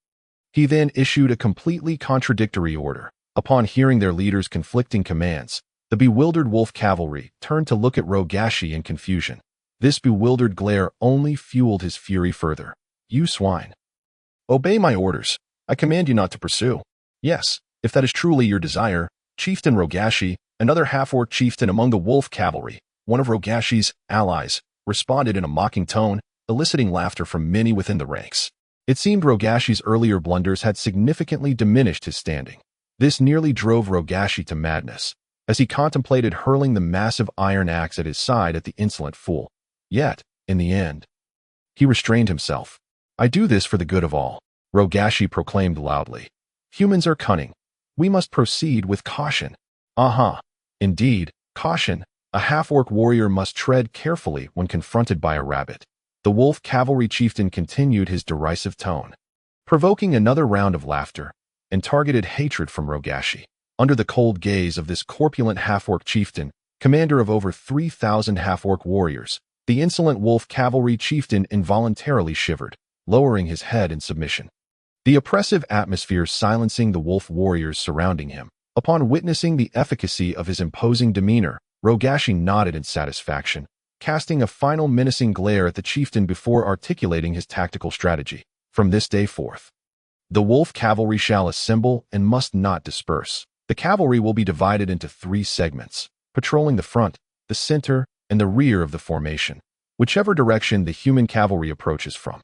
He then issued a completely contradictory order. Upon hearing their leader's conflicting commands, the bewildered wolf cavalry turned to look at Rogashi in confusion. This bewildered glare only fueled his fury further. "You swine! Obey my orders. I command you not to pursue." "Yes, if that is truly your desire." Chieftain Rogashi, another half-orc chieftain among the wolf cavalry, one of Rogashi's allies, responded in a mocking tone, eliciting laughter from many within the ranks. It seemed Rogashi's earlier blunders had significantly diminished his standing. This nearly drove Rogashi to madness, as he contemplated hurling the massive iron axe at his side at the insolent fool. Yet, in the end, he restrained himself. "I do this for the good of all," Rogashi proclaimed loudly. "Humans are cunning. We must proceed with caution." "Aha! Indeed, caution. A half-orc warrior must tread carefully when confronted by a rabbit." The wolf cavalry chieftain continued his derisive tone, provoking another round of laughter and targeted hatred from Rogashi. Under the cold gaze of this corpulent half-orc chieftain, commander of over 3,000 half-orc warriors, the insolent wolf cavalry chieftain involuntarily shivered, lowering his head in submission. The oppressive atmosphere silencing the wolf warriors surrounding him. Upon witnessing the efficacy of his imposing demeanor, Rogashi nodded in satisfaction, casting a final menacing glare at the chieftain before articulating his tactical strategy. "From this day forth, the wolf cavalry shall assemble and must not disperse. The cavalry will be divided into 3 segments, patrolling the front, the center, and the rear of the formation, whichever direction the human cavalry approaches from.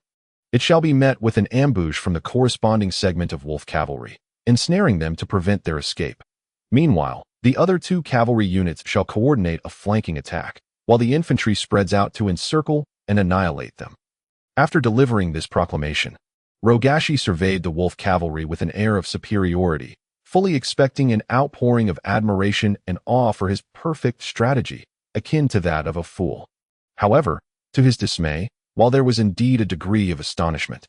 It shall be met with an ambush from the corresponding segment of wolf cavalry, ensnaring them to prevent their escape. Meanwhile, the other 2 cavalry units shall coordinate a flanking attack, while the infantry spreads out to encircle and annihilate them." After delivering this proclamation, Rogashi surveyed the wolf cavalry with an air of superiority, fully expecting an outpouring of admiration and awe for his perfect strategy, akin to that of a fool. However, to his dismay, while there was indeed a degree of astonishment,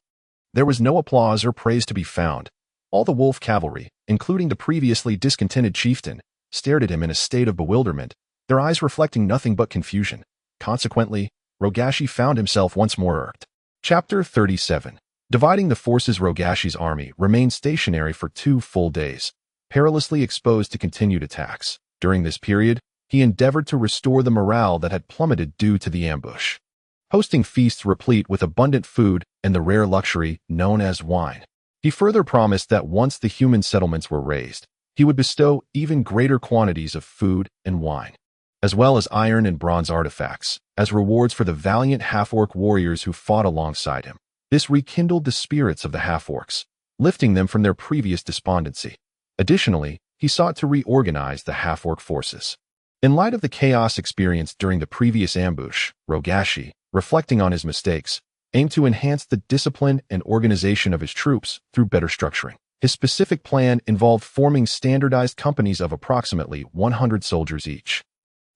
there was no applause or praise to be found. All the wolf cavalry, including the previously discontented chieftain, stared at him in a state of bewilderment, their eyes reflecting nothing but confusion. Consequently, Rogashi found himself once more irked. Chapter 37. Dividing the forces. Rogashi's army remained stationary for 2 full days, perilously exposed to continued attacks. During this period, he endeavored to restore the morale that had plummeted due to the ambush, hosting feasts replete with abundant food and the rare luxury known as wine. He further promised that once the human settlements were raised, he would bestow even greater quantities of food and wine, as well as iron and bronze artifacts, as rewards for the valiant half-orc warriors who fought alongside him. This rekindled the spirits of the half-orcs, lifting them from their previous despondency. Additionally, he sought to reorganize the half-orc forces. In light of the chaos experienced during the previous ambush, Rogashi, reflecting on his mistakes, aimed to enhance the discipline and organization of his troops through better structuring. His specific plan involved forming standardized companies of approximately 100 soldiers each,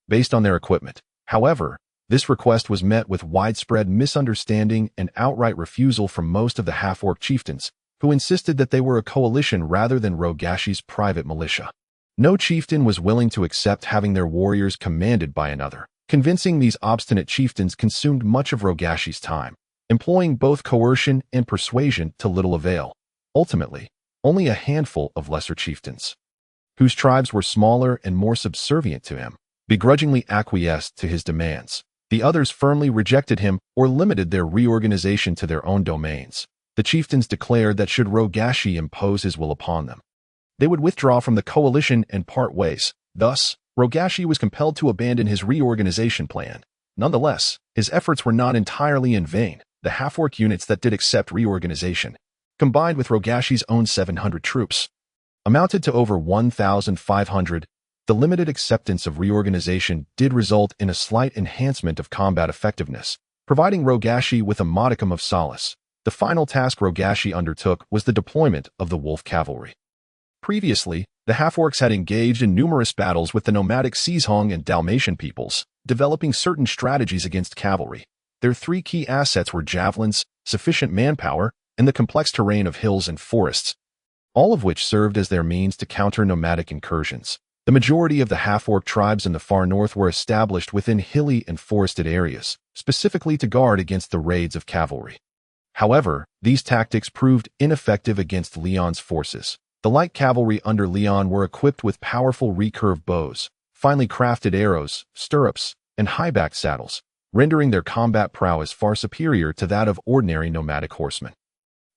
based on their equipment. However, this request was met with widespread misunderstanding and outright refusal from most of the half-orc chieftains, who insisted that they were a coalition rather than Rogashi's private militia. No chieftain was willing to accept having their warriors commanded by another. Convincing these obstinate chieftains consumed much of Rogashi's time, employing both coercion and persuasion to little avail. Ultimately, only a handful of lesser chieftains, whose tribes were smaller and more subservient to him, begrudgingly acquiesced to his demands. The others firmly rejected him or limited their reorganization to their own domains. The chieftains declared that should Rogashi impose his will upon them, they would withdraw from the coalition and part ways. Thus, Rogashi was compelled to abandon his reorganization plan. Nonetheless, his efforts were not entirely in vain. The half-orc units that did accept reorganization, combined with Rogashi's own 700 troops, amounted to over 1,500. The limited acceptance of reorganization did result in a slight enhancement of combat effectiveness, providing Rogashi with a modicum of solace. The final task Rogashi undertook was the deployment of the wolf cavalry. Previously, the half-orcs had engaged in numerous battles with the nomadic Seishong and Dalmatian peoples, developing certain strategies against cavalry. Their three key assets were javelins, sufficient manpower, and the complex terrain of hills and forests, all of which served as their means to counter nomadic incursions. The majority of the half-orc tribes in the far north were established within hilly and forested areas, specifically to guard against the raids of cavalry. However, these tactics proved ineffective against Leon's forces. The light cavalry under Leon were equipped with powerful recurve bows, finely crafted arrows, stirrups, and high-backed saddles, rendering their combat prowess far superior to that of ordinary nomadic horsemen.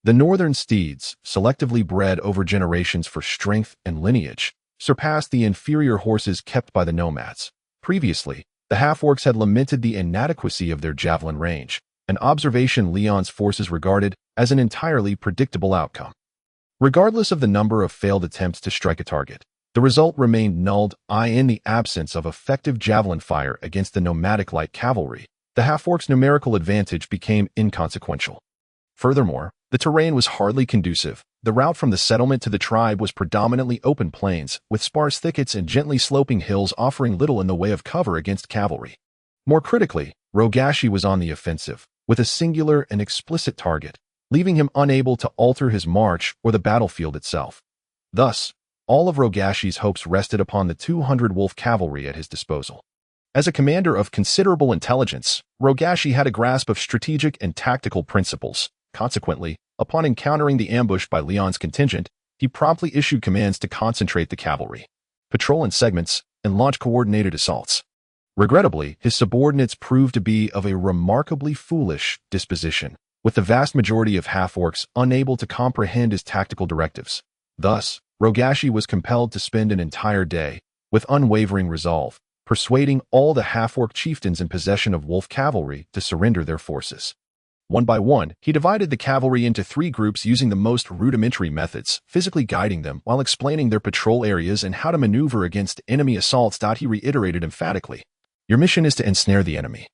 The northern steeds, selectively bred over generations for strength and lineage, surpassed the inferior horses kept by the nomads. Previously, the half-orcs had lamented the inadequacy of their javelin range, an observation Leon's forces regarded as an entirely predictable outcome. Regardless of the number of failed attempts to strike a target, the result remained null in the absence of effective javelin fire against the nomadic light cavalry. The half-orcs' numerical advantage became inconsequential. Furthermore, the terrain was hardly conducive. The route from the settlement to the tribe was predominantly open plains, with sparse thickets and gently sloping hills offering little in the way of cover against cavalry. More critically, Rogashi was on the offensive, with a singular and explicit target, leaving him unable to alter his march or the battlefield itself. Thus, all of Rogashi's hopes rested upon the 200 wolf cavalry at his disposal. As a commander of considerable intelligence, Rogashi had a grasp of strategic and tactical principles. Consequently, upon encountering the ambush by Leon's contingent, he promptly issued commands to concentrate the cavalry, patrol in segments, and launch coordinated assaults. Regrettably, his subordinates proved to be of a remarkably foolish disposition, with the vast majority of half-orcs unable to comprehend his tactical directives. Thus, Rogashi was compelled to spend an entire day, with unwavering resolve, persuading all the half-orc chieftains in possession of wolf cavalry to surrender their forces. One by one, he divided the cavalry into 3 groups using the most rudimentary methods, physically guiding them while explaining their patrol areas and how to maneuver against enemy assaults. He reiterated emphatically, "Your mission is to ensnare the enemy,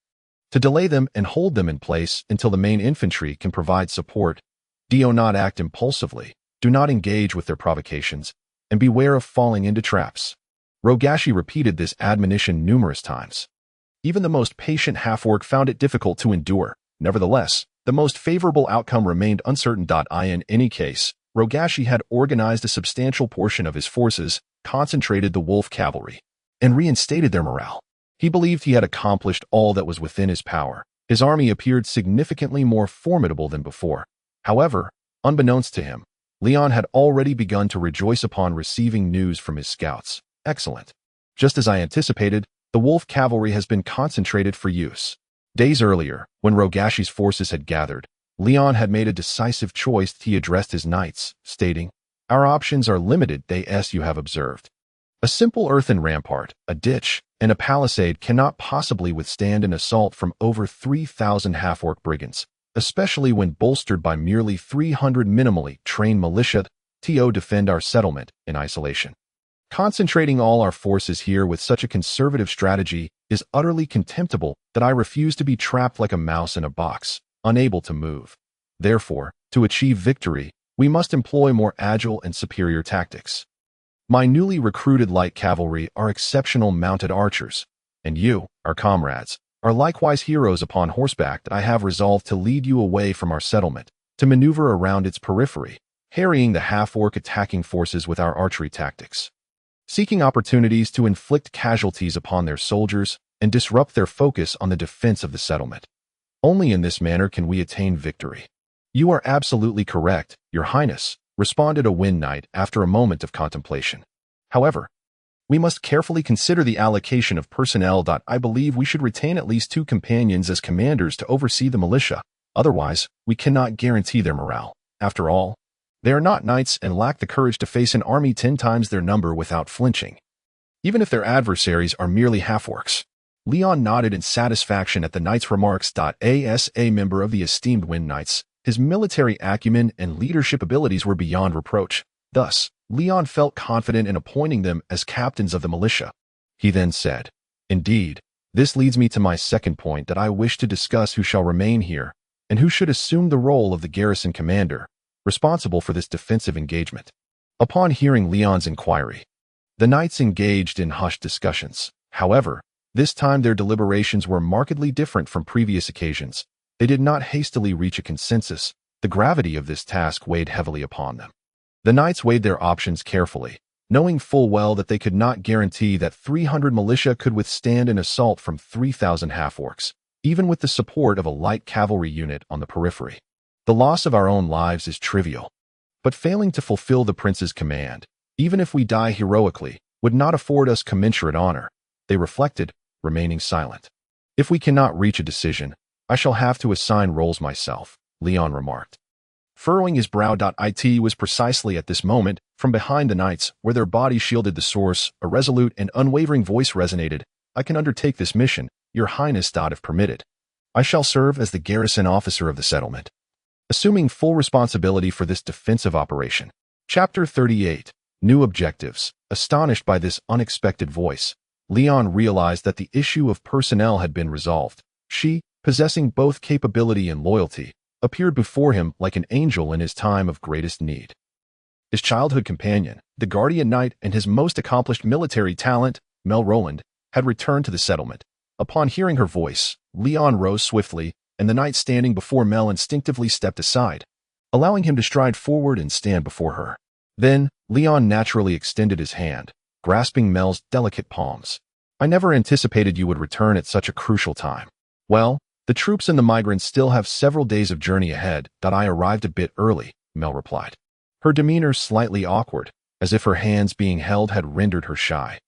to delay them and hold them in place until the main infantry can provide support. Do not act impulsively, do not engage with their provocations, and beware of falling into traps." Rogashi repeated this admonition numerous times. Even the most patient half-orc found it difficult to endure. Nevertheless, the most favorable outcome remained uncertain. In any case, Rogashi had organized a substantial portion of his forces, concentrated the wolf cavalry, and reinstated their morale. He believed he had accomplished all that was within his power. His army appeared significantly more formidable than before. However, unbeknownst to him, Leon had already begun to rejoice upon receiving news from his scouts. "Excellent. Just as I anticipated, the wolf cavalry has been concentrated for use." Days earlier, when Rogashi's forces had gathered, Leon had made a decisive choice. He addressed his knights, stating, "Our options are limited, as you have observed. A simple earthen rampart, a ditch, and a palisade cannot possibly withstand an assault from over 3,000 half-orc brigands. especially when bolstered by merely 300 minimally trained militia to defend our settlement in isolation. Concentrating all our forces here with such a conservative strategy is utterly contemptible that I refuse to be trapped like a mouse in a box, unable to move. Therefore, to achieve victory, we must employ more agile and superior tactics. My newly recruited light cavalry are exceptional mounted archers, and you, our comrades, are likewise heroes upon horseback that I have resolved to lead you away from our settlement, to maneuver around its periphery, harrying the half-orc attacking forces with our archery tactics, seeking opportunities to inflict casualties upon their soldiers and disrupt their focus on the defense of the settlement. Only in this manner can we attain victory. You are absolutely correct, Your Highness, responded a wind knight after a moment of contemplation. However, we must carefully consider the allocation of personnel. I believe we should retain at least 2 companions as commanders to oversee the militia. Otherwise, we cannot guarantee their morale. After all, they are not knights and lack the courage to face an army 10 times their number without flinching, even if their adversaries are merely half-orcs. Leon nodded in satisfaction at the knight's remarks. As a member of the esteemed Wind Knights, his military acumen and leadership abilities were beyond reproach. Thus, Leon felt confident in appointing them as captains of the militia. He then said, "Indeed, this leads me to my second point that I wish to discuss: who shall remain here, and who should assume the role of the garrison commander, responsible for this defensive engagement." Upon hearing Leon's inquiry, the knights engaged in hushed discussions. However, this time their deliberations were markedly different from previous occasions. They did not hastily reach a consensus. The gravity of this task weighed heavily upon them. The knights weighed their options carefully, knowing full well that they could not guarantee that 300 militia could withstand an assault from 3,000 half-orcs, even with the support of a light cavalry unit on the periphery. The loss of our own lives is trivial, but failing to fulfill the prince's command, even if we die heroically, would not afford us commensurate honor. They reflected, remaining silent. "If we cannot reach a decision, I shall have to assign roles myself," Leon remarked. Furrowing his brow. It was precisely at this moment, from behind the knights, where their bodies shielded the source, a resolute and unwavering voice resonated. "I can undertake this mission, Your Highness. If permitted, I shall serve as the garrison officer of the settlement, assuming full responsibility for this defensive operation." Chapter 38. New Objectives. Astonished by this unexpected voice, Leon realized that the issue of personnel had been resolved. She, possessing both capability and loyalty, appeared before him like an angel in his time of greatest need. His childhood companion, the guardian knight and his most accomplished military talent, Mel Roland, had returned to the settlement. Upon hearing her voice, Leon rose swiftly, and the knight standing before Mel instinctively stepped aside, allowing him to stride forward and stand before her. Then, Leon naturally extended his hand, grasping Mel's delicate palms. "I never anticipated you would return at such a crucial time." "Well, the troops and the migrants still have several days of journey ahead. I arrived a bit early," Mel replied, her demeanor slightly awkward, as if her hands being held had rendered her shy.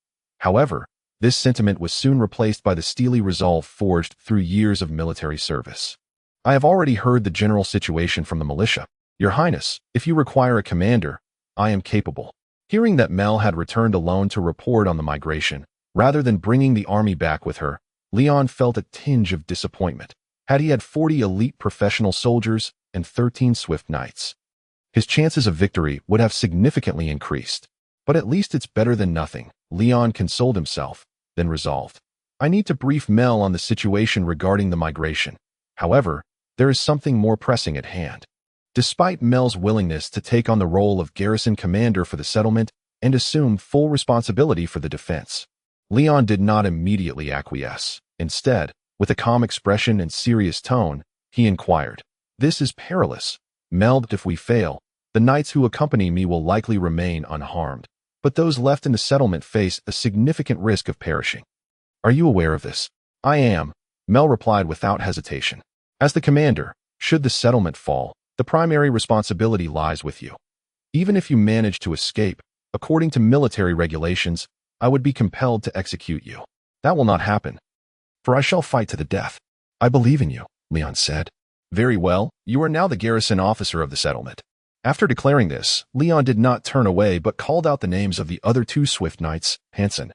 However, this sentiment was soon replaced by the steely resolve forged through years of military service. "I have already heard the general situation from the militia. Your Highness, if you require a commander, I am capable." Hearing that Mel had returned alone to report on the migration, rather than bringing the army back with her, Leon felt a tinge of disappointment. Had he had 40 elite professional soldiers and 13 swift knights, his chances of victory would have significantly increased. But at least it's better than nothing, Leon consoled himself, then resolved. "I need to brief Mel on the situation regarding the migration. However, there is something more pressing at hand." Despite Mel's willingness to take on the role of garrison commander for the settlement and assume full responsibility for the defense, Leon did not immediately acquiesce. Instead, with a calm expression and serious tone, he inquired, "This is perilous, Mel. If we fail, the knights who accompany me will likely remain unharmed, but those left in the settlement face a significant risk of perishing. Are you aware of this?" "I am," Mel replied without hesitation. "As the commander, should the settlement fall, the primary responsibility lies with you. Even if you manage to escape, according to military regulations, I would be compelled to execute you. That will not happen, for I shall fight to the death." "I believe in you," Leon said. "Very well, you are now the garrison officer of the settlement." After declaring this, Leon did not turn away but called out the names of the other 2 swift knights, Hansen,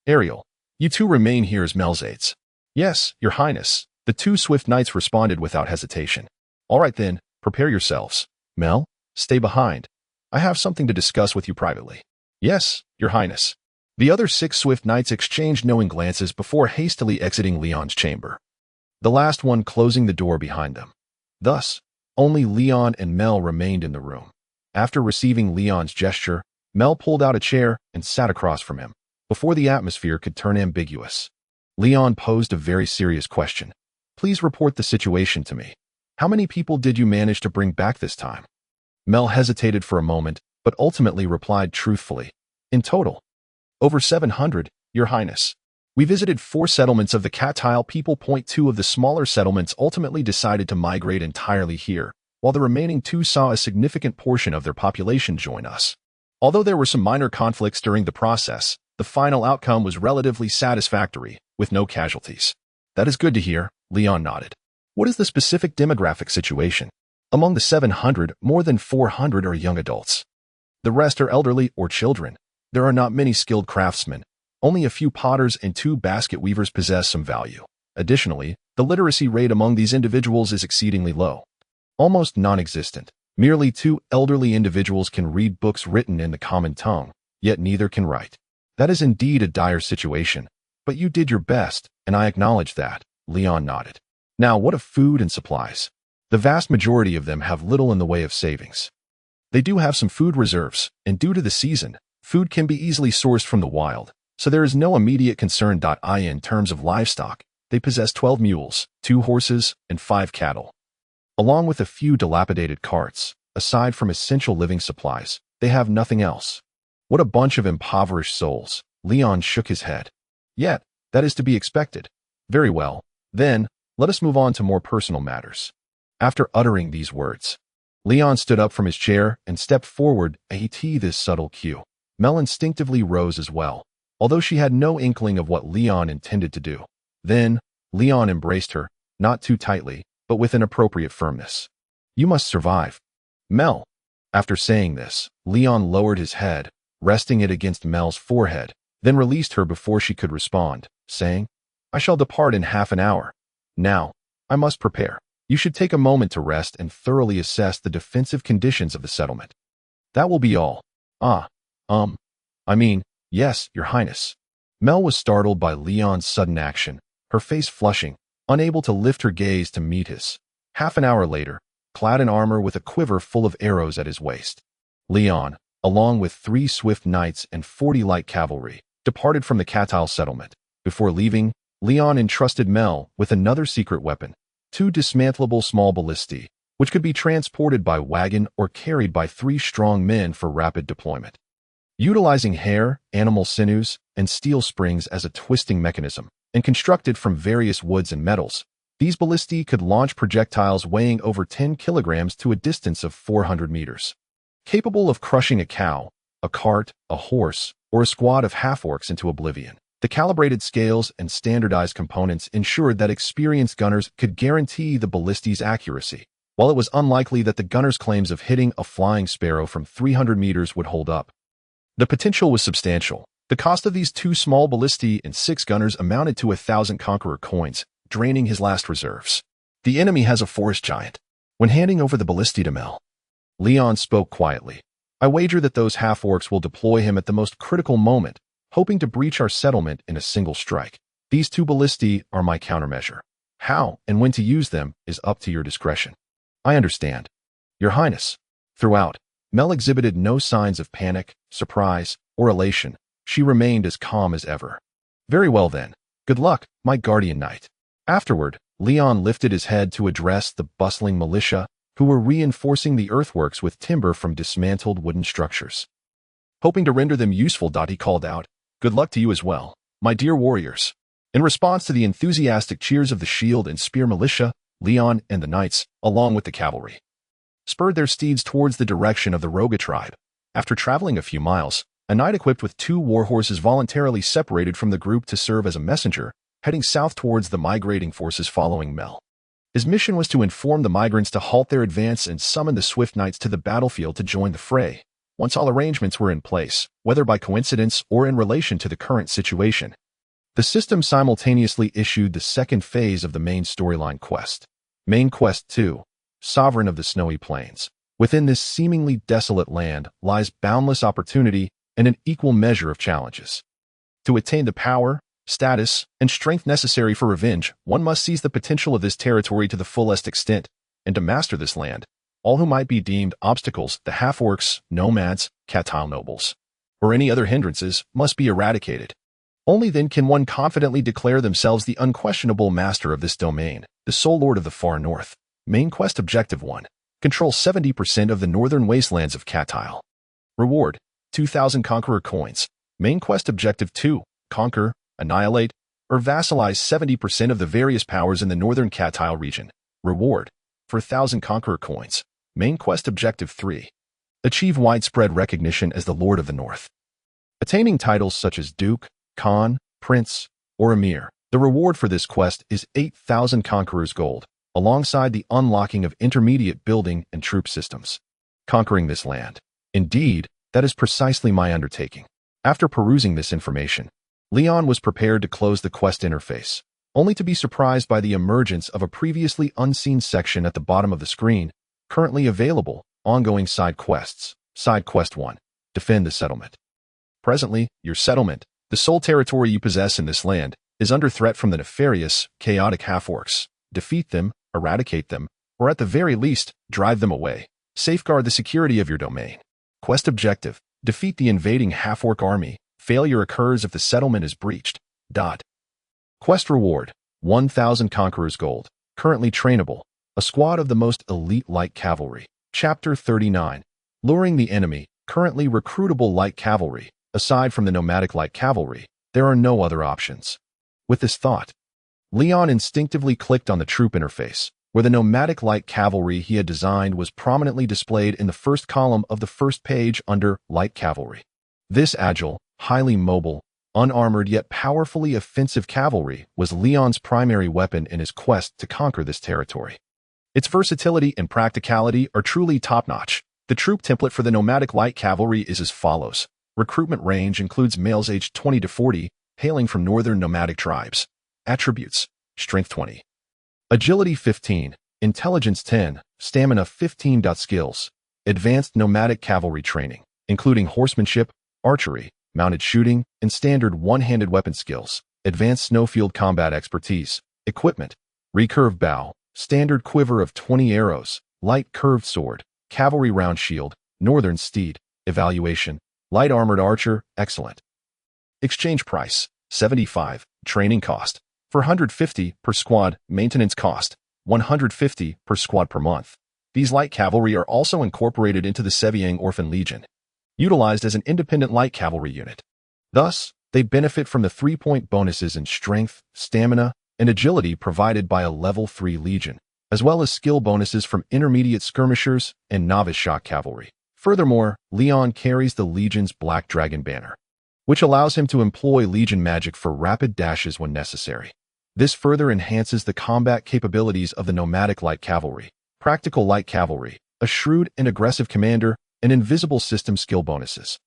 Ariel. "You 2 remain here as Mel's aides." "Yes, Your Highness," the 2 swift knights responded without hesitation. All right then, prepare yourselves. Mel, stay behind. I have something to discuss with you privately. Yes, Your Highness. The other 6 swift knights exchanged knowing glances before hastily exiting Leon's chamber, the last one closing the door behind them. Thus, only Leon and Mel remained in the room. After receiving Leon's gesture, Mel pulled out a chair and sat across from him, before the atmosphere could turn ambiguous. Leon posed a very serious question. Please report the situation to me. How many people did you manage to bring back this time? Mel hesitated for a moment, but ultimately replied truthfully. In total, over 700, Your Highness. We visited 4 settlements of the Catile people. 2 of the smaller settlements ultimately decided to migrate entirely here, while the remaining 2 saw a significant portion of their population join us. Although there were some minor conflicts during the process, the final outcome was relatively satisfactory, with no casualties. That is good to hear, Leon nodded. What is the specific demographic situation? Among the 700, more than 400 are young adults. The rest are elderly or children. There are not many skilled craftsmen. Only a few potters and 2 basket weavers possess some value. Additionally, the literacy rate among these individuals is exceedingly low, almost non-existent. Merely 2 elderly individuals can read books written in the common tongue, yet neither can write. That is indeed a dire situation, but you did your best, and I acknowledge that, Leon nodded. Now, what of food and supplies? The vast majority of them have little in the way of savings. They do have some food reserves, and due to the season, food can be easily sourced from the wild, so there is no immediate concern. In terms of livestock, they possess 12 mules, 2 horses, and 5 cattle. Along with a few dilapidated carts, aside from essential living supplies, they have nothing else. What a bunch of impoverished souls, Leon shook his head. Yet, that is to be expected. Very well, then, let us move on to more personal matters. After uttering these words, Leon stood up from his chair and stepped forward. This subtle cue. Mel instinctively rose as well, although she had no inkling of what Leon intended to do. Then, Leon embraced her, not too tightly, but with an appropriate firmness. You must survive. Mel. After saying this, Leon lowered his head, resting it against Mel's forehead, then released her before she could respond, saying, I shall depart in half an hour. Now, I must prepare. You should take a moment to rest and thoroughly assess the defensive conditions of the settlement. That will be all. Yes, Your Highness. Mel was startled by Leon's sudden action, her face flushing, unable to lift her gaze to meet his. Half an hour later, clad in armor with a quiver full of arrows at his waist, Leon, along with 3 swift knights and 40 light cavalry, departed from the Catile settlement. Before leaving, Leon entrusted Mel with another secret weapon, 2 dismantleable small ballistae, which could be transported by wagon or carried by 3 strong men for rapid deployment. Utilizing hair, animal sinews, and steel springs as a twisting mechanism, and constructed from various woods and metals, these ballistae could launch projectiles weighing over 10 kilograms to a distance of 400 meters. Capable of crushing a cow, a cart, a horse, or a squad of half-orcs into oblivion, the calibrated scales and standardized components ensured that experienced gunners could guarantee the ballistae's accuracy, while it was unlikely that the gunner's claims of hitting a flying sparrow from 300 meters would hold up. The potential was substantial. The cost of these 2 small ballistae and 6 gunners amounted to 1,000 conqueror coins, draining his last reserves. The enemy has a forest giant. When handing over the ballistae to Mel, Leon spoke quietly. I wager that those half-orcs will deploy him at the most critical moment, hoping to breach our settlement in a single strike. These 2 ballistae are my countermeasure. How and when to use them is up to your discretion. I understand. Your Highness. Throughout, Mel exhibited no signs of panic, surprise, or elation. She remained as calm as ever. Very well then. Good luck, my guardian knight. Afterward, Leon lifted his head to address the bustling militia, who were reinforcing the earthworks with timber from dismantled wooden structures. Hoping to render them useful, he called out, Good luck to you as well, my dear warriors. In response to the enthusiastic cheers of the shield and spear militia, Leon and the knights, along with the cavalry, spurred their steeds towards the direction of the Roga tribe. After traveling a few miles, a knight equipped with 2 war horses voluntarily separated from the group to serve as a messenger, heading south towards the migrating forces following Mel. His mission was to inform the migrants to halt their advance and summon the swift knights to the battlefield to join the fray, once all arrangements were in place, whether by coincidence or in relation to the current situation. The system simultaneously issued the second phase of the main storyline quest. Main Quest 2, sovereign of the snowy plains. Within this seemingly desolate land lies boundless opportunity and an equal measure of challenges. To attain the power, status, and strength necessary for revenge, one must seize the potential of this territory to the fullest extent, and to master this land, all who might be deemed obstacles, the half-orcs, nomads, Cattile nobles, or any other hindrances, must be eradicated. Only then can one confidently declare themselves the unquestionable master of this domain, the sole lord of the far north. Main quest objective 1. Control 70% of the northern wastelands of Cattile. Reward: 2,000 conqueror coins. Main quest objective 2. Conquer, annihilate, or vassalize 70% of the various powers in the northern Cattile region. Reward: for 1,000 conqueror coins. Main quest objective 3. Achieve widespread recognition as the Lord of the North. Attaining titles such as Duke, Khan, Prince, or Emir. The reward for this quest is 8,000 conquerors gold, alongside the unlocking of intermediate building and troop systems. Conquering this land. Indeed, that is precisely my undertaking. After perusing this information, Leon was prepared to close the quest interface, only to be surprised by the emergence of a previously unseen section at the bottom of the screen. Currently available, ongoing side quests. Side quest 1. Defend the settlement. Presently, your settlement, the sole territory you possess in this land, is under threat from the nefarious, chaotic half-orcs. Defeat them, eradicate them, or at the very least, drive them away. Safeguard the security of your domain. Quest objective: defeat the invading half-orc army. Failure occurs if the settlement is breached. Quest reward: 1,000 conquerors gold. Currently trainable. A squad of the most elite light cavalry. Chapter 39. Luring the enemy. Currently recruitable light cavalry. Aside from the nomadic light cavalry, there are no other options. With this thought, Leon instinctively clicked on the troop interface, where the nomadic light cavalry he had designed was prominently displayed in the first column of the first page under Light Cavalry. This agile, highly mobile, unarmored yet powerfully offensive cavalry was Leon's primary weapon in his quest to conquer this territory. Its versatility and practicality are truly top-notch. The troop template for the nomadic light cavalry is as follows. Recruitment range includes males aged 20 to 40, hailing from northern nomadic tribes. Attributes: Strength 20, Agility 15, Intelligence 10, Stamina 15. Skills: Advanced nomadic cavalry training, including horsemanship, archery, mounted shooting, and standard one-handed weapon skills. Advanced snowfield combat expertise. Equipment: recurve bow, standard quiver of 20 arrows, light curved sword, cavalry round shield, northern steed. Evaluation: light armored archer, excellent. Exchange price: 75. Training cost: 450 per squad. Maintenance cost: 150 per squad per month. These light cavalry are also incorporated into the Seviang Orphan Legion, utilized as an independent light cavalry unit. Thus, they benefit from the 3-point bonuses in strength, stamina, and agility provided by a level 3 legion, as well as skill bonuses from intermediate skirmishers and novice shock cavalry. Furthermore, Leon carries the Legion's Black Dragon banner, which allows him to employ Legion magic for rapid dashes when necessary. This further enhances the combat capabilities of the nomadic light cavalry. Practical light cavalry, a shrewd and aggressive commander, and invincible system skill bonuses.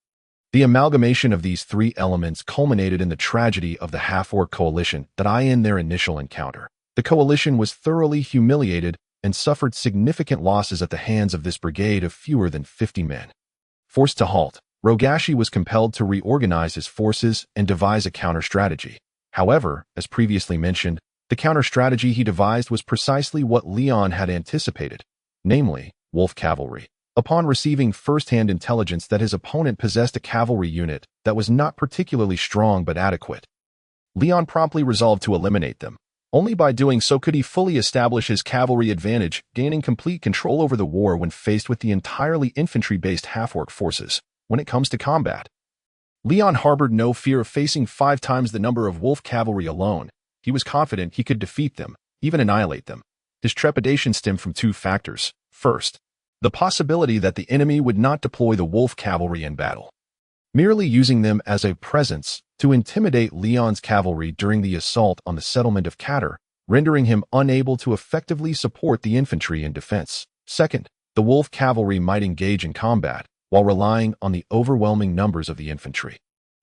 The amalgamation of these three elements culminated in the tragedy of the half-orc coalition that in their initial encounter. The coalition was thoroughly humiliated and suffered significant losses at the hands of this brigade of fewer than 50 men. Forced to halt, Rogashi was compelled to reorganize his forces and devise a counter-strategy. However, as previously mentioned, the counter-strategy he devised was precisely what Leon had anticipated, namely, wolf cavalry. Upon receiving first-hand intelligence that his opponent possessed a cavalry unit that was not particularly strong but adequate, Leon promptly resolved to eliminate them. Only by doing so could he fully establish his cavalry advantage, gaining complete control over the war when faced with the entirely infantry-based half-orc forces. When it comes to combat, Leon harbored no fear of facing 5 times the number of wolf cavalry alone. He was confident he could defeat them, even annihilate them. His trepidation stemmed from 2 factors. First, the possibility that the enemy would not deploy the wolf cavalry in battle, merely using them as a presence to intimidate Leon's cavalry during the assault on the settlement of Catter, rendering him unable to effectively support the infantry in defense. Second, the wolf cavalry might engage in combat while relying on the overwhelming numbers of the infantry.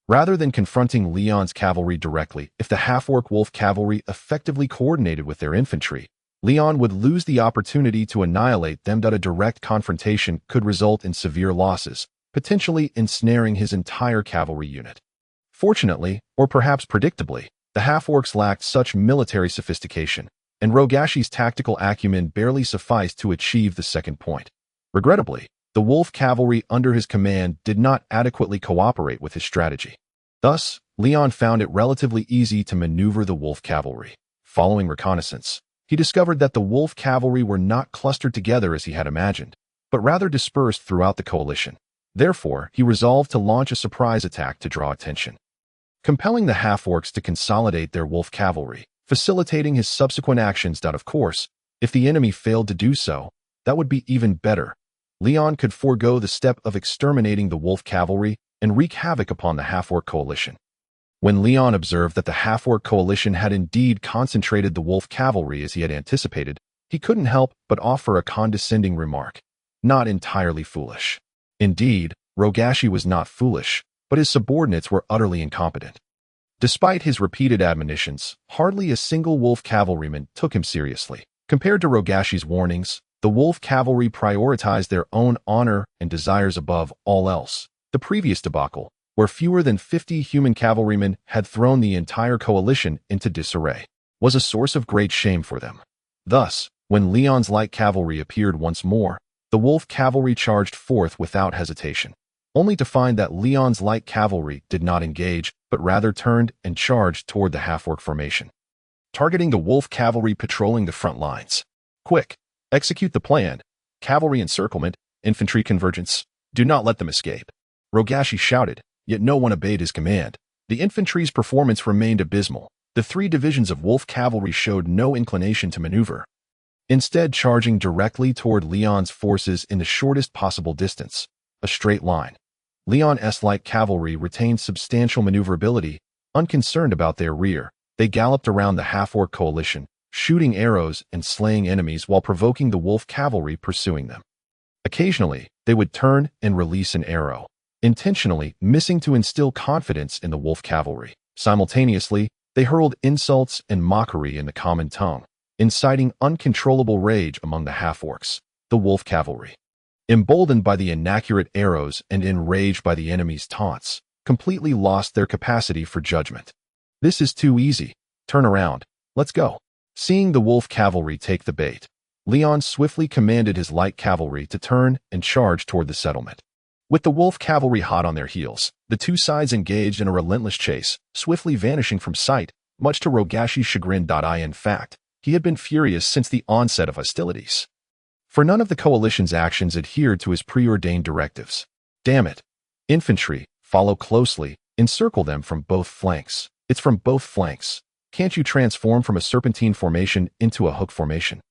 Rather than confronting Leon's cavalry directly, if the half-orc wolf cavalry effectively coordinated with their infantry, Leon would lose the opportunity to annihilate them. A direct confrontation could result in severe losses, potentially ensnaring his entire cavalry unit. Fortunately, or perhaps predictably, the half-orcs lacked such military sophistication, and Rogashi's tactical acumen barely sufficed to achieve the second point. Regrettably, the wolf cavalry under his command did not adequately cooperate with his strategy. Thus, Leon found it relatively easy to maneuver the wolf cavalry. Following reconnaissance, he discovered that the wolf cavalry were not clustered together as he had imagined, but rather dispersed throughout the coalition. Therefore, he resolved to launch a surprise attack to draw attention, compelling the half-orcs to consolidate their wolf cavalry, facilitating his subsequent actions. Of course, if the enemy failed to do so, that would be even better. Leon could forego the step of exterminating the wolf cavalry and wreak havoc upon the half-orc coalition. When Leon observed that the half-orc coalition had indeed concentrated the wolf cavalry as he had anticipated, he couldn't help but offer a condescending remark. Not entirely foolish. Indeed, Rogashi was not foolish, but his subordinates were utterly incompetent. Despite his repeated admonitions, hardly a single wolf cavalryman took him seriously. Compared to Rogashi's warnings, the wolf cavalry prioritized their own honor and desires above all else. The previous debacle, where fewer than 50 human cavalrymen had thrown the entire coalition into disarray, was a source of great shame for them. Thus, when Leon's light cavalry appeared once more, the wolf cavalry charged forth without hesitation, only to find that Leon's light cavalry did not engage, but rather turned and charged toward the half-orc formation, targeting the wolf cavalry patrolling the front lines. Quick, execute the plan. Cavalry encirclement, infantry convergence. Do not let them escape. Rogashi shouted, yet no one obeyed his command. The infantry's performance remained abysmal. The 3 divisions of wolf cavalry showed no inclination to maneuver, instead charging directly toward Leon's forces in the shortest possible distance, a straight line. Leon's light cavalry retained substantial maneuverability, unconcerned about their rear. They galloped around the half-orc coalition, shooting arrows and slaying enemies while provoking the wolf cavalry pursuing them. Occasionally, they would turn and release an arrow, intentionally missing to instill confidence in the wolf cavalry. Simultaneously, they hurled insults and mockery in the common tongue, inciting uncontrollable rage among the half-orcs. The wolf cavalry, emboldened by the inaccurate arrows and enraged by the enemy's taunts, completely lost their capacity for judgment. This is too easy. Turn around. Let's go. Seeing the wolf cavalry take the bait, Leon swiftly commanded his light cavalry to turn and charge toward the settlement. With the wolf cavalry hot on their heels, the 2 sides engaged in a relentless chase, swiftly vanishing from sight, much to Rogashi's chagrin. In fact, he had been furious since the onset of hostilities, for none of the coalition's actions adhered to his preordained directives. Damn it. Infantry, follow closely, encircle them from both flanks. It's from both flanks. Can't you transform from a serpentine formation into a hook formation?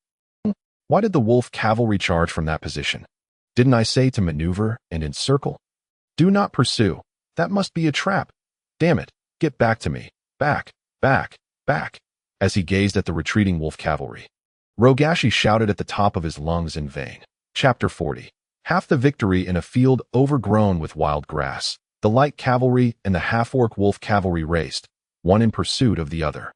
Why did the wolf cavalry charge from that position? Didn't I say to maneuver and encircle? Do not pursue. That must be a trap. Damn it. Get back to me. Back, back, back. As he gazed at the retreating wolf cavalry, Rogashi shouted at the top of his lungs in vain. Chapter 40. Half the victory in a field overgrown with wild grass. The light cavalry and the half-orc wolf cavalry raced, one in pursuit of the other,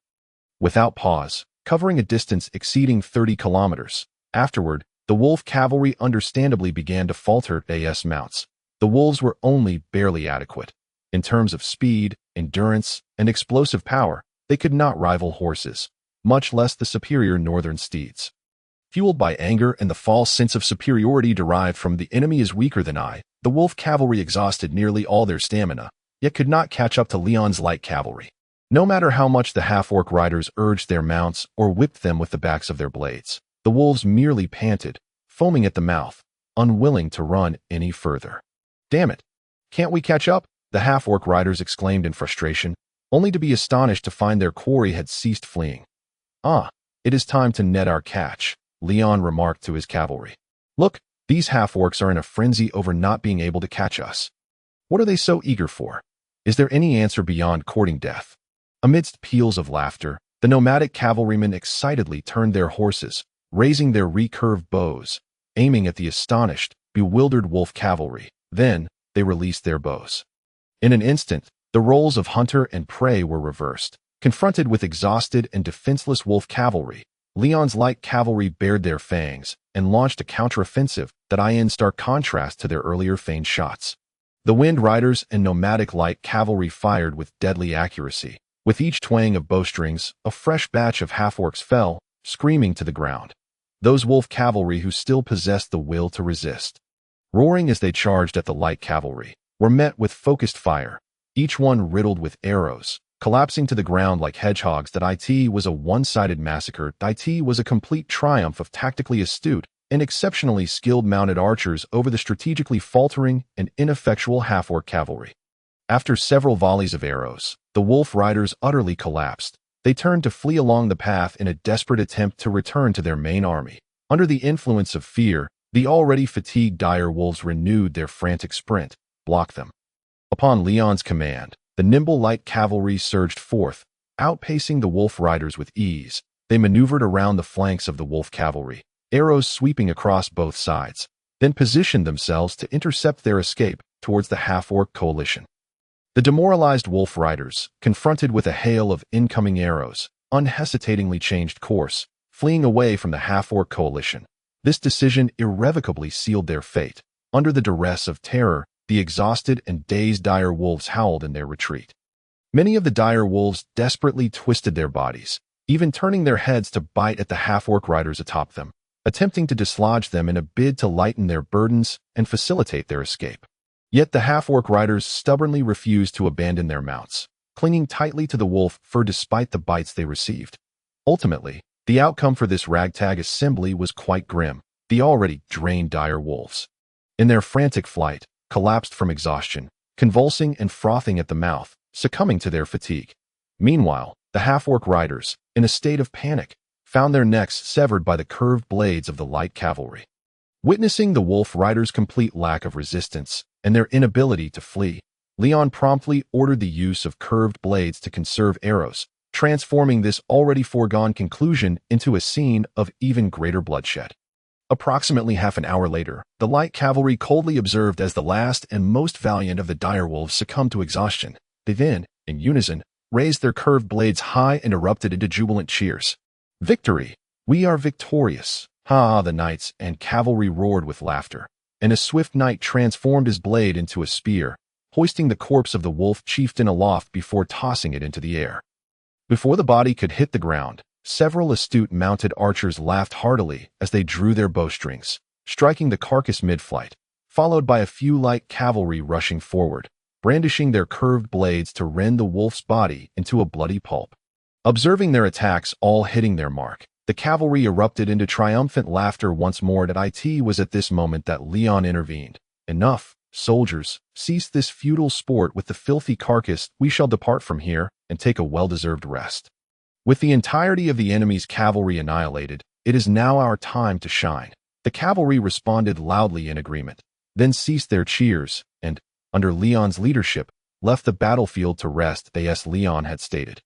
without pause, covering a distance exceeding 30 kilometers. Afterward, the wolf cavalry understandably began to falter as mounts. The wolves were only barely adequate. In terms of speed, endurance, and explosive power, they could not rival horses, much less the superior northern steeds. Fueled by anger and the false sense of superiority derived from the enemy is weaker than I, the wolf cavalry exhausted nearly all their stamina, yet could not catch up to Leon's light cavalry. No matter how much the half-orc riders urged their mounts or whipped them with the backs of their blades, the wolves merely panted, foaming at the mouth, unwilling to run any further. Damn it! Can't we catch up? The half-orc riders exclaimed in frustration, only to be astonished to find their quarry had ceased fleeing. Ah, it is time to net our catch, Leon remarked to his cavalry. Look, these half-orcs are in a frenzy over not being able to catch us. What are they so eager for? Is there any answer beyond courting death? Amidst peals of laughter, the nomadic cavalrymen excitedly turned their horses, raising their recurved bows, aiming at the astonished, bewildered wolf cavalry. Then, they released their bows. In an instant, the roles of hunter and prey were reversed. Confronted with exhausted and defenseless wolf cavalry, Leon's light cavalry bared their fangs and launched a counteroffensive that in stark contrast to their earlier feigned shots. The Wind Riders and nomadic light cavalry fired with deadly accuracy. With each twang of bowstrings, a fresh batch of half-orcs fell, screaming to the ground. Those wolf cavalry who still possessed the will to resist, roaring as they charged at the light cavalry, were met with focused fire, each one riddled with arrows, collapsing to the ground like hedgehogs. That it was a one-sided massacre. It was a complete triumph of tactically astute and exceptionally skilled mounted archers over the strategically faltering and ineffectual half-orc cavalry. After several volleys of arrows, the wolf riders utterly collapsed. They turned to flee along the path in a desperate attempt to return to their main army. Under the influence of fear, the already fatigued dire wolves renewed their frantic sprint, blocked them. Upon Leon's command, the nimble light cavalry surged forth, outpacing the wolf riders with ease. They maneuvered around the flanks of the wolf cavalry, arrows sweeping across both sides, then positioned themselves to intercept their escape towards the half-orc coalition. The demoralized wolf riders, confronted with a hail of incoming arrows, unhesitatingly changed course, fleeing away from the half-orc coalition. This decision irrevocably sealed their fate. Under the duress of terror, the exhausted and dazed dire wolves howled in their retreat. Many of the dire wolves desperately twisted their bodies, even turning their heads to bite at the half-orc riders atop them, attempting to dislodge them in a bid to lighten their burdens and facilitate their escape. Yet the half-orc riders stubbornly refused to abandon their mounts, clinging tightly to the wolf fur despite the bites they received. Ultimately, the outcome for this ragtag assembly was quite grim. The already drained dire wolves, in their frantic flight, collapsed from exhaustion, convulsing and frothing at the mouth, succumbing to their fatigue. Meanwhile, the half-orc riders, in a state of panic, found their necks severed by the curved blades of the light cavalry. Witnessing the wolf riders' complete lack of resistance and their inability to flee, Leon promptly ordered the use of curved blades to conserve arrows, transforming this already foregone conclusion into a scene of even greater bloodshed. Approximately half an hour later, the light cavalry coldly observed as the last and most valiant of the direwolves succumbed to exhaustion. They then, in unison, raised their curved blades high and erupted into jubilant cheers. "Victory! We are victorious!" Ha! The knights and cavalry roared with laughter, and a swift knight transformed his blade into a spear, hoisting the corpse of the wolf chieftain aloft before tossing it into the air. Before the body could hit the ground, several astute mounted archers laughed heartily as they drew their bowstrings, striking the carcass mid-flight, followed by a few light cavalry rushing forward, brandishing their curved blades to rend the wolf's body into a bloody pulp. Observing their attacks all hitting their mark, the cavalry erupted into triumphant laughter once more. It was at this moment that Leon intervened. "Enough, soldiers, cease this futile sport with the filthy carcass. We shall depart from here and take a well-deserved rest. With the entirety of the enemy's cavalry annihilated, it is now our time to shine." The cavalry responded loudly in agreement, then ceased their cheers and, under Leon's leadership, left the battlefield to rest, as Leon had stated.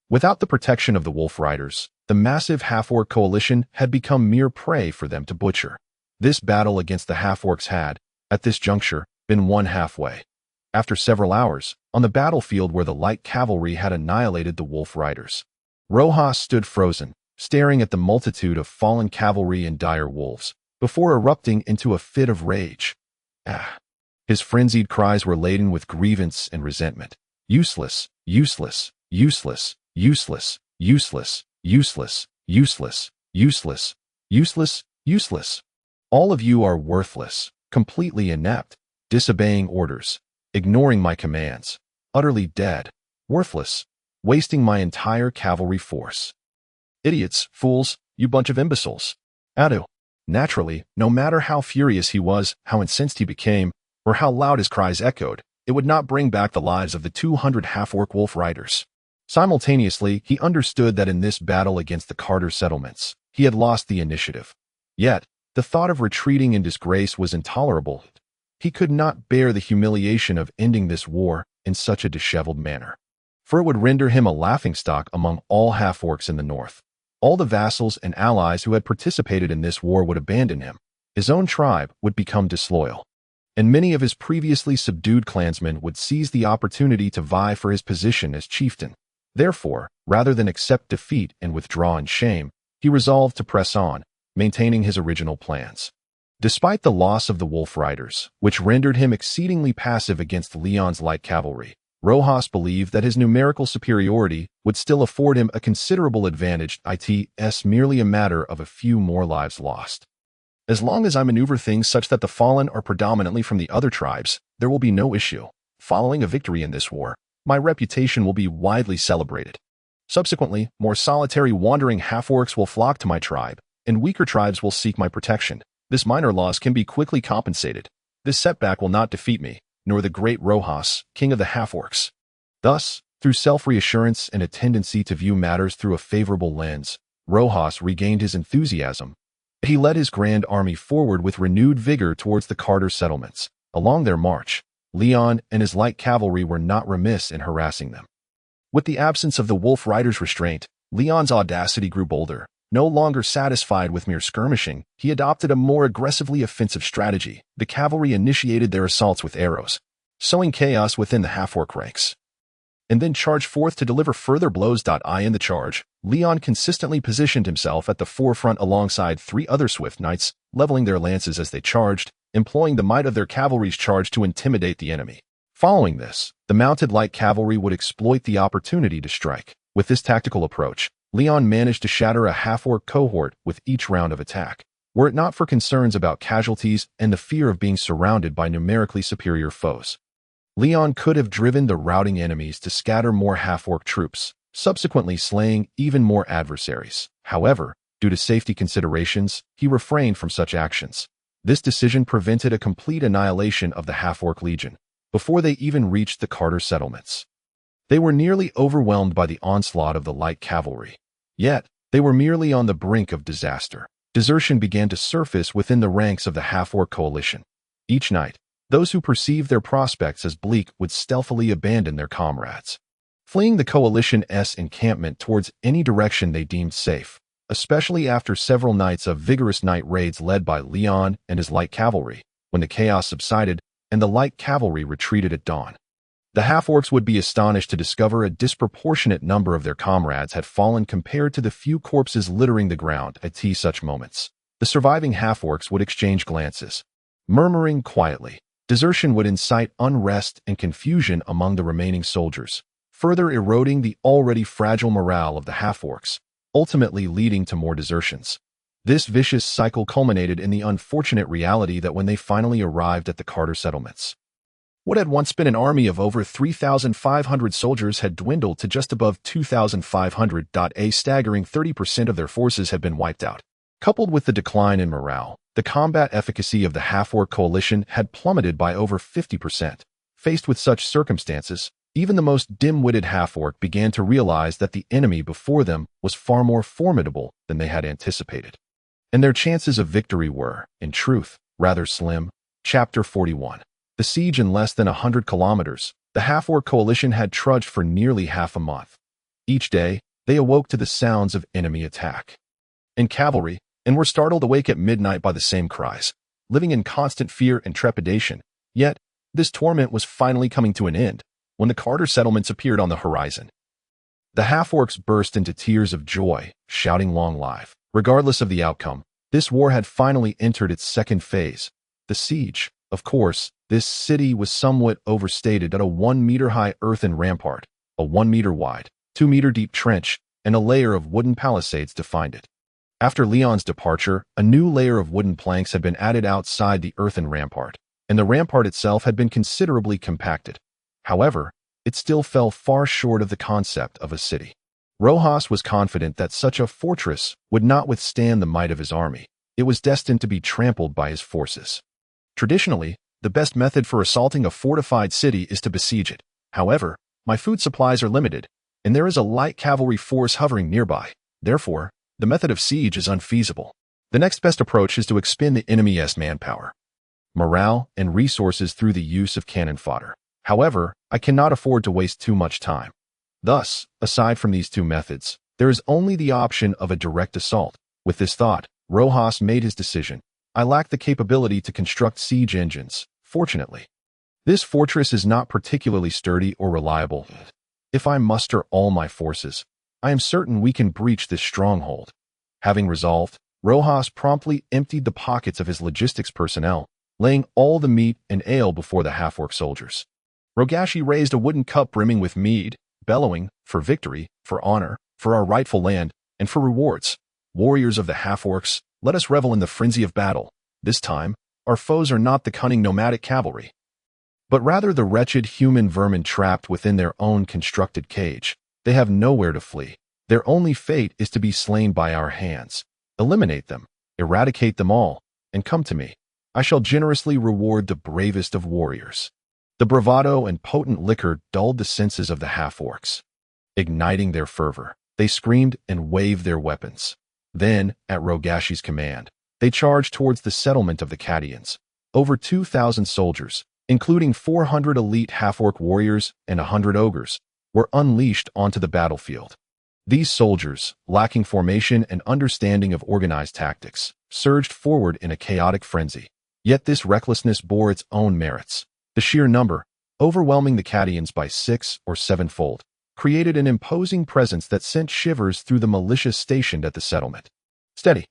Without the protection of the wolf riders, the massive half-orc coalition had become mere prey for them to butcher. This battle against the half-orcs had, at this juncture, been won halfway. After several hours, on the battlefield where the light cavalry had annihilated the wolf riders, Rojas stood frozen, staring at the multitude of fallen cavalry and dire wolves, before erupting into a fit of rage. His frenzied cries were laden with grievance and resentment. "Useless, useless, useless, useless, useless, useless, useless, useless, useless, useless. All of you are worthless, completely inept, disobeying orders, ignoring my commands, utterly dead, worthless, wasting my entire cavalry force. Idiots, fools, you bunch of imbeciles." Adu. Naturally, no matter how furious he was, how incensed he became, or how loud his cries echoed, it would not bring back the lives of the 200 half-orc wolf riders. Simultaneously, he understood that in this battle against the Carter settlements, he had lost the initiative. Yet, the thought of retreating in disgrace was intolerable. He could not bear the humiliation of ending this war in such a disheveled manner, for it would render him a laughingstock among all half-orcs in the north. All the vassals and allies who had participated in this war would abandon him. His own tribe would become disloyal, and many of his previously subdued clansmen would seize the opportunity to vie for his position as chieftain. Therefore, rather than accept defeat and withdraw in shame, he resolved to press on, maintaining his original plans. Despite the loss of the Wolf Riders, which rendered him exceedingly passive against Leon's light cavalry, Rojas believed that his numerical superiority would still afford him a considerable advantage. It's merely a matter of a few more lives lost. As long as I maneuver things such that the fallen are predominantly from the other tribes, there will be no issue. Following a victory in this war, my reputation will be widely celebrated. Subsequently, more solitary wandering half-orcs will flock to my tribe, and weaker tribes will seek my protection. This minor loss can be quickly compensated. This setback will not defeat me, nor the great Rojas, king of the half-orcs. Thus, through self-reassurance and a tendency to view matters through a favorable lens, Rojas regained his enthusiasm. He led his grand army forward with renewed vigor towards the Carter settlements. Along their march, Leon and his light cavalry were not remiss in harassing them. With the absence of the Wolf Riders' restraint, Leon's audacity grew bolder. No longer satisfied with mere skirmishing, he adopted a more aggressively offensive strategy. The cavalry initiated their assaults with arrows, sowing chaos within the half-orc ranks, and then charged forth to deliver further blows. In the charge, Leon consistently positioned himself at the forefront alongside 3 other swift knights, leveling their lances as they charged, employing the might of their cavalry's charge to intimidate the enemy. Following this, the mounted light cavalry would exploit the opportunity to strike. With this tactical approach, Leon managed to shatter a half-orc cohort with each round of attack. Were it not for concerns about casualties and the fear of being surrounded by numerically superior foes, Leon could have driven the routing enemies to scatter more half-orc troops, subsequently slaying even more adversaries. However, due to safety considerations, he refrained from such actions. This decision prevented a complete annihilation of the half-orc legion before they even reached the Carter settlements. They were nearly overwhelmed by the onslaught of the light cavalry. Yet, they were merely on the brink of disaster. Desertion began to surface within the ranks of the half-orc coalition. Each night, those who perceived their prospects as bleak would stealthily abandon their comrades, fleeing the coalition's encampment towards any direction they deemed safe, especially after several nights of vigorous night raids led by Leon and his light cavalry. When the chaos subsided and the light cavalry retreated at dawn, the half-orcs would be astonished to discover a disproportionate number of their comrades had fallen compared to the few corpses littering the ground. At such moments, the surviving half-orcs would exchange glances, murmuring quietly. Desertion would incite unrest and confusion among the remaining soldiers, further eroding the already fragile morale of the half-orcs, ultimately leading to more desertions. This vicious cycle culminated in the unfortunate reality that when they finally arrived at the Carter settlements, what had once been an army of over 3,500 soldiers had dwindled to just above 2,500. A staggering 30% of their forces had been wiped out. Coupled with the decline in morale, the combat efficacy of the half-orc coalition had plummeted by over 50%. Faced with such circumstances, even the most dim-witted half-orc began to realize that the enemy before them was far more formidable than they had anticipated, and their chances of victory were, in truth, rather slim. Chapter 41. The siege in less than 100 kilometers. The half-orc coalition had trudged for nearly half a month. Each day, they awoke to the sounds of enemy attack and cavalry, and were startled awake at midnight by the same cries, living in constant fear and trepidation. Yet, this torment was finally coming to an end when the Carter settlements appeared on the horizon. The half-orcs burst into tears of joy, shouting long life. Regardless of the outcome, this war had finally entered its second phase, the siege. Of course, this city was somewhat overstated at a 1-meter-high earthen rampart, a 1-meter-wide, 2-meter-deep trench, and a layer of wooden palisades defined it. After Leon's departure, a new layer of wooden planks had been added outside the earthen rampart, and the rampart itself had been considerably compacted. However, it still fell far short of the concept of a city. Rojas was confident that such a fortress would not withstand the might of his army. It was destined to be trampled by his forces. Traditionally, the best method for assaulting a fortified city is to besiege it. However, my food supplies are limited, and there is a light cavalry force hovering nearby. Therefore, the method of siege is unfeasible. The next best approach is to expend the enemy's manpower, morale, and resources through the use of cannon fodder. However, I cannot afford to waste too much time. Thus, aside from these two methods, there is only the option of a direct assault. With this thought, Rojas made his decision. I lack the capability to construct siege engines, fortunately. This fortress is not particularly sturdy or reliable. If I muster all my forces, I am certain we can breach this stronghold. Having resolved, Rojas promptly emptied the pockets of his logistics personnel, laying all the meat and ale before the half-orc soldiers. Rogashi raised a wooden cup brimming with mead, bellowing, for victory, for honor, for our rightful land, and for rewards. Warriors of the half-orcs, let us revel in the frenzy of battle. This time, our foes are not the cunning nomadic cavalry, but rather the wretched human vermin trapped within their own constructed cage. They have nowhere to flee. Their only fate is to be slain by our hands. Eliminate them, eradicate them all, and come to me. I shall generously reward the bravest of warriors. The bravado and potent liquor dulled the senses of the half-orcs. Igniting their fervor, they screamed and waved their weapons. Then, at Rogashi's command, they charged towards the settlement of the Cadians. Over 2,000 soldiers, including 400 elite half-orc warriors and 100 ogres, were unleashed onto the battlefield. These soldiers, lacking formation and understanding of organized tactics, surged forward in a chaotic frenzy. Yet this recklessness bore its own merits. The sheer number, overwhelming the Cadians by 6 or 7-fold, created an imposing presence that sent shivers through the militia stationed at the settlement. Steady.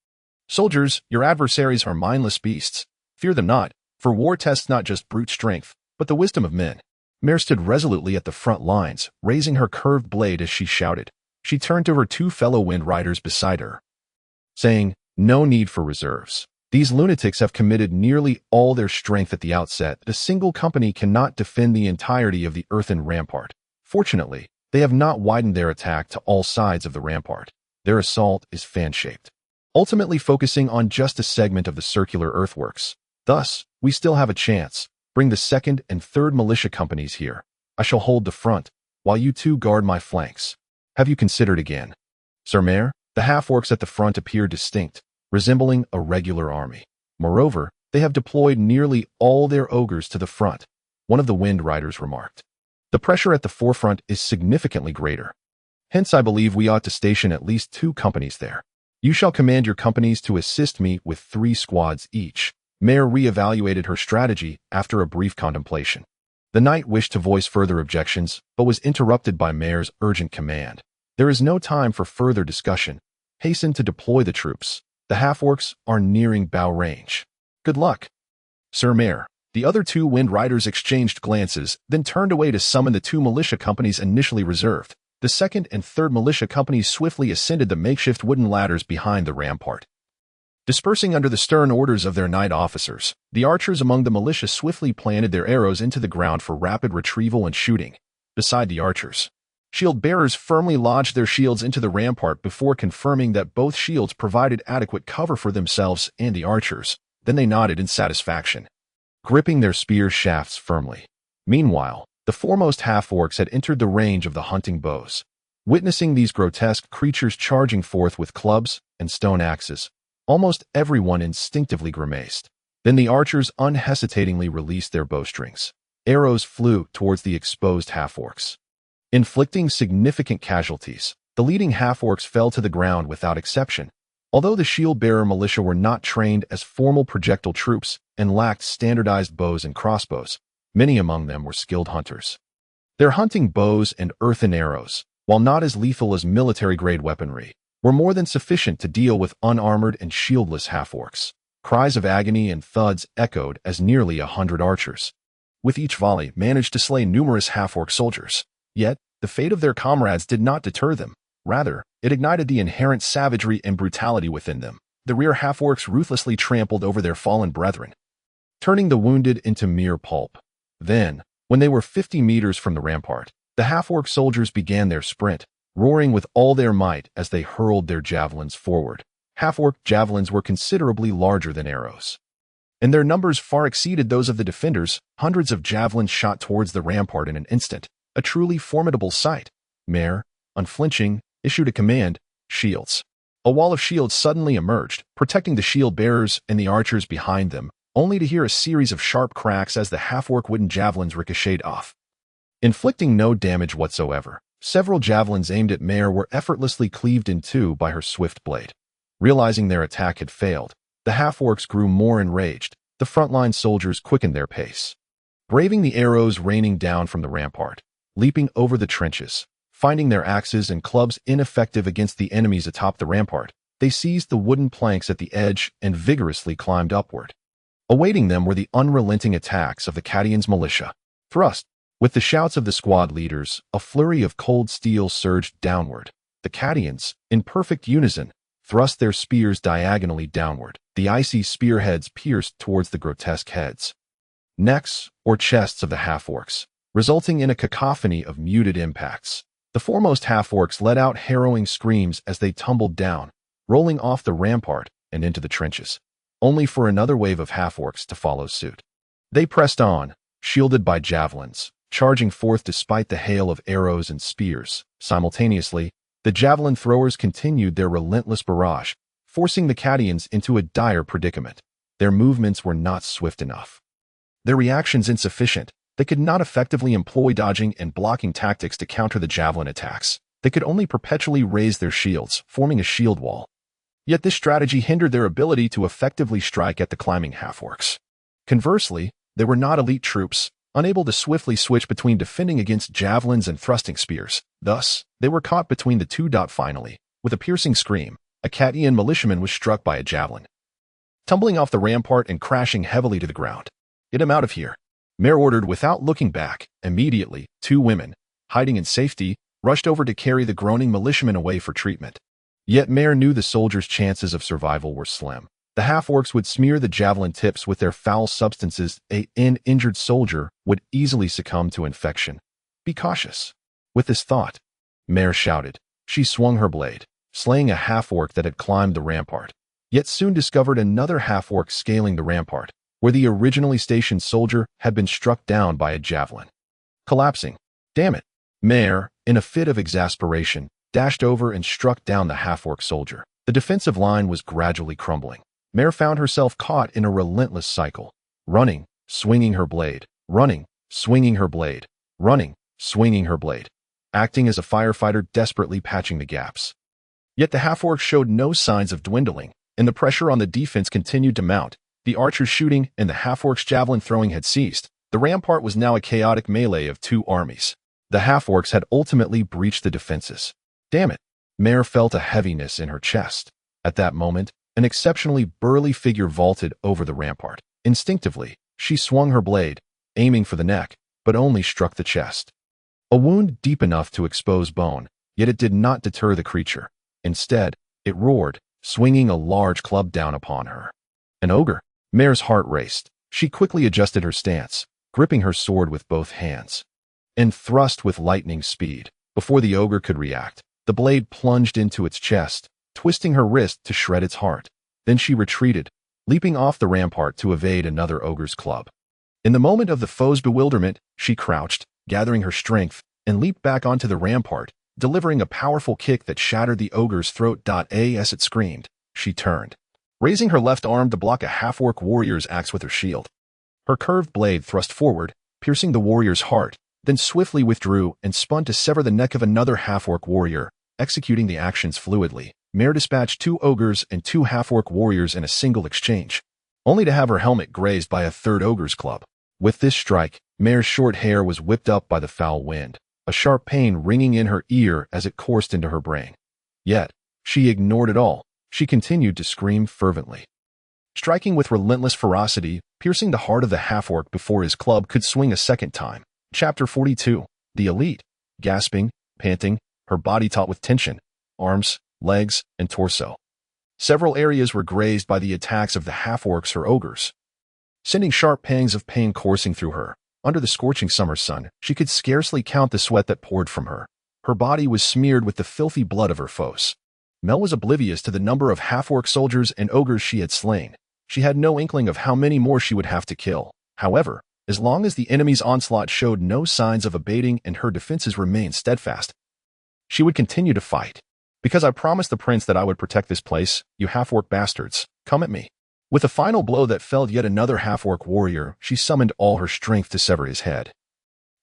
Soldiers, your adversaries are mindless beasts. Fear them not, for war tests not just brute strength, but the wisdom of men. Mare stood resolutely at the front lines, raising her curved blade as she shouted. She turned to her 2 fellow wind riders beside her, saying, "No need for reserves. These lunatics have committed nearly all their strength at the outset. A single company cannot defend the entirety of the earthen rampart. Fortunately, they have not widened their attack to all sides of the rampart. Their assault is fan-shaped, ultimately focusing on just a segment of the circular earthworks. Thus, we still have a chance. Bring the 2nd and 3rd militia companies here. I shall hold the front, while you 2 guard my flanks. Have you considered again?" Sir Mayor, the half-orcs at the front appear distinct, resembling a regular army. Moreover, they have deployed nearly all their ogres to the front, one of the wind riders remarked. The pressure at the forefront is significantly greater. Hence, I believe we ought to station at least 2 companies there. You shall command your companies to assist me with 3 squads each. Mare re-evaluated her strategy after a brief contemplation. The knight wished to voice further objections, but was interrupted by Mare's urgent command. There is no time for further discussion. Hasten to deploy the troops. The half-orcs are nearing bow range. Good luck. Sir Mayor, the other 2 wind riders exchanged glances, then turned away to summon the 2 militia companies initially reserved. The 2nd and 3rd militia companies swiftly ascended the makeshift wooden ladders behind the rampart. Dispersing under the stern orders of their knight officers, the archers among the militia swiftly planted their arrows into the ground for rapid retrieval and shooting. Beside the archers, shield-bearers firmly lodged their shields into the rampart before confirming that both shields provided adequate cover for themselves and the archers. Then they nodded in satisfaction, gripping their spear shafts firmly. Meanwhile, the foremost half-orcs had entered the range of the hunting bows. Witnessing these grotesque creatures charging forth with clubs and stone axes, almost everyone instinctively grimaced. Then the archers unhesitatingly released their bowstrings. Arrows flew towards the exposed half-orcs, inflicting significant casualties. The leading half-orcs fell to the ground without exception. Although the shield-bearer militia were not trained as formal projectile troops and lacked standardized bows and crossbows, many among them were skilled hunters. Their hunting bows and earthen arrows, while not as lethal as military-grade weaponry, were more than sufficient to deal with unarmored and shieldless half-orcs. Cries of agony and thuds echoed as nearly 100 archers, with each volley, managed to slay numerous half-orc soldiers. Yet, the fate of their comrades did not deter them. Rather, it ignited the inherent savagery and brutality within them. The rear half-orcs ruthlessly trampled over their fallen brethren, turning the wounded into mere pulp. Then, when they were 50 meters from the rampart, the half-orc soldiers began their sprint, roaring with all their might as they hurled their javelins forward. Half-orc javelins were considerably larger than arrows, and their numbers far exceeded those of the defenders. Hundreds of javelins shot towards the rampart in an instant, a truly formidable sight. Mare, unflinching, issued a command, "Shields." A wall of shields suddenly emerged, protecting the shield-bearers and the archers behind them, only to hear a series of sharp cracks as the half-orc wooden javelins ricocheted off, inflicting no damage whatsoever. Several javelins aimed at Mare were effortlessly cleaved in 2 by her swift blade. Realizing their attack had failed, the half-orcs grew more enraged. The frontline soldiers quickened their pace, braving the arrows raining down from the rampart, leaping over the trenches. Finding their axes and clubs ineffective against the enemies atop the rampart, They seized the wooden planks at the edge and vigorously climbed upward. Awaiting them were the unrelenting attacks of the Cadians' militia. Thrust. With the shouts of the squad leaders, a flurry of cold steel surged downward. The Cadians, in perfect unison, thrust their spears diagonally downward. The icy spearheads pierced towards the grotesque heads, necks, or chests of the half-orcs, resulting in a cacophony of muted impacts. The foremost half-orcs let out harrowing screams as they tumbled down, rolling off the rampart and into the trenches, only for another wave of half-orcs to follow suit. They pressed on, shielded by javelins, charging forth despite the hail of arrows and spears. Simultaneously, the javelin throwers continued their relentless barrage, forcing the Cadians into a dire predicament. Their movements were not swift enough, their reactions insufficient. They could not effectively employ dodging and blocking tactics to counter the javelin attacks. They could only perpetually raise their shields, forming a shield wall. Yet this strategy hindered their ability to effectively strike at the climbing half-orcs. Conversely, they were not elite troops, unable to swiftly switch between defending against javelins and thrusting spears. Thus, they were caught between the two. Finally, with a piercing scream, a Cadian militiaman was struck by a javelin, tumbling off the rampart and crashing heavily to the ground. "Get him out of here," Mare ordered without looking back. Immediately, two women, hiding in safety, rushed over to carry the groaning militiaman away for treatment. Yet Mare knew the soldiers' chances of survival were slim. The half-orcs would smear the javelin tips with their foul substances. An injured soldier would easily succumb to infection. "Be cautious." With this thought, Mare shouted. She swung her blade, slaying a half-orc that had climbed the rampart, yet soon discovered another half-orc scaling the rampart, where the originally stationed soldier had been struck down by a javelin. Collapsing. "Damn it!" Mare, in a fit of exasperation, dashed over and struck down the half-orc soldier. The defensive line was gradually crumbling. Mare found herself caught in a relentless cycle, running, swinging her blade, running, swinging her blade, running, swinging her blade, acting as a firefighter desperately patching the gaps. Yet the half-orcs showed no signs of dwindling, and the pressure on the defense continued to mount. The archers shooting and the half-orcs javelin throwing had ceased. The rampart was now a chaotic melee of two armies. The half-orcs had ultimately breached the defenses. Damn it! Mare felt a heaviness in her chest. At that moment, an exceptionally burly figure vaulted over the rampart. Instinctively, she swung her blade, aiming for the neck, but only struck the chest. A wound deep enough to expose bone, yet it did not deter the creature. Instead, it roared, swinging a large club down upon her. An ogre. Mare's heart raced. She quickly adjusted her stance, gripping her sword with both hands, and thrust with lightning speed. Before the ogre could react, the blade plunged into its chest, twisting her wrist to shred its heart. Then she retreated, leaping off the rampart to evade another ogre's club. In the moment of the foe's bewilderment, she crouched, gathering her strength, and leaped back onto the rampart, delivering a powerful kick that shattered the ogre's throat. As it screamed, she turned, raising her left arm to block a half-orc warrior's axe with her shield. Her curved blade thrust forward, piercing the warrior's heart, then swiftly withdrew and spun to sever the neck of another half-orc warrior, executing the actions fluidly. Mare dispatched two ogres and two half-orc warriors in a single exchange, only to have her helmet grazed by a third ogre's club. With this strike, Mare's short hair was whipped up by the foul wind, a sharp pain ringing in her ear as it coursed into her brain. Yet, she ignored it all. She continued to scream fervently, striking with relentless ferocity, piercing the heart of the half-orc before his club could swing a second time. Chapter 42. The Elite. Gasping, panting, her body taut with tension, arms, legs, and torso. Several areas were grazed by the attacks of the half-orcs or ogres, sending sharp pangs of pain coursing through her. Under the scorching summer sun, she could scarcely count the sweat that poured from her. Her body was smeared with the filthy blood of her foes. Mel was oblivious to the number of half-orc soldiers and ogres she had slain. She had no inkling of how many more she would have to kill. However, as long as the enemy's onslaught showed no signs of abating and her defenses remained steadfast, she would continue to fight. "Because I promised the prince that I would protect this place, you half-orc bastards, come at me." With a final blow that felled yet another half-orc warrior, she summoned all her strength to sever his head.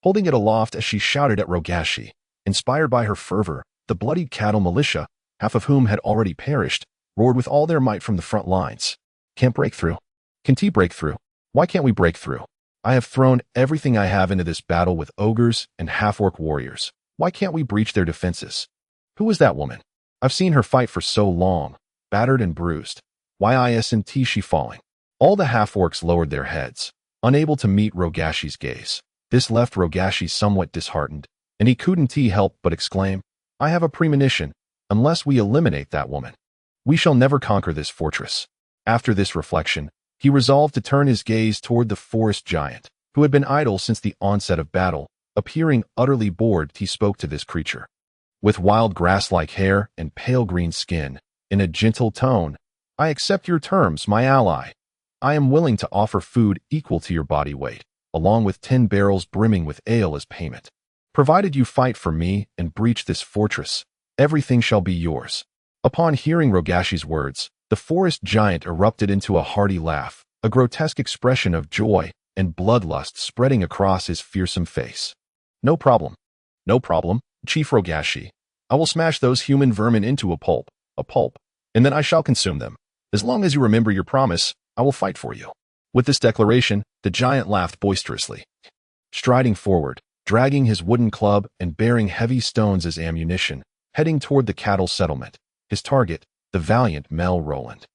Holding it aloft as she shouted at Rogashi, inspired by her fervor, the bloodied cattle militia, half of whom had already perished, roared with all their might from the front lines. "Can't break through. Can T break through? Why can't we break through? I have thrown everything I have into this battle with ogres and half-orc warriors. Why can't we breach their defenses? Who is that woman? I've seen her fight for so long. battered and bruised. Ysnt she falling. All the half-orcs lowered their heads, unable to meet Rogashi's gaze. This left Rogashi somewhat disheartened, and he couldn't help but exclaim, "I have a premonition. Unless we eliminate that woman, we shall never conquer this fortress." After this reflection, he resolved to turn his gaze toward the forest giant, who had been idle since the onset of battle. Appearing utterly bored, he spoke to this creature. With wild grass-like hair and pale green skin, in a gentle tone, "I accept your terms, my ally. I am willing to offer food equal to your body weight, along with 10 barrels brimming with ale as payment. Provided you fight for me and breach this fortress, everything shall be yours." Upon hearing Rogashi's words, the forest giant erupted into a hearty laugh, a grotesque expression of joy and bloodlust spreading across his fearsome face. "No problem. No problem, Chief Rogashi. I will smash those human vermin into a pulp, and then I shall consume them. As long as you remember your promise, I will fight for you." With this declaration, the giant laughed boisterously. Striding forward, dragging his wooden club and bearing heavy stones as ammunition, heading toward the cattle settlement, his target, the valiant Mel Roland.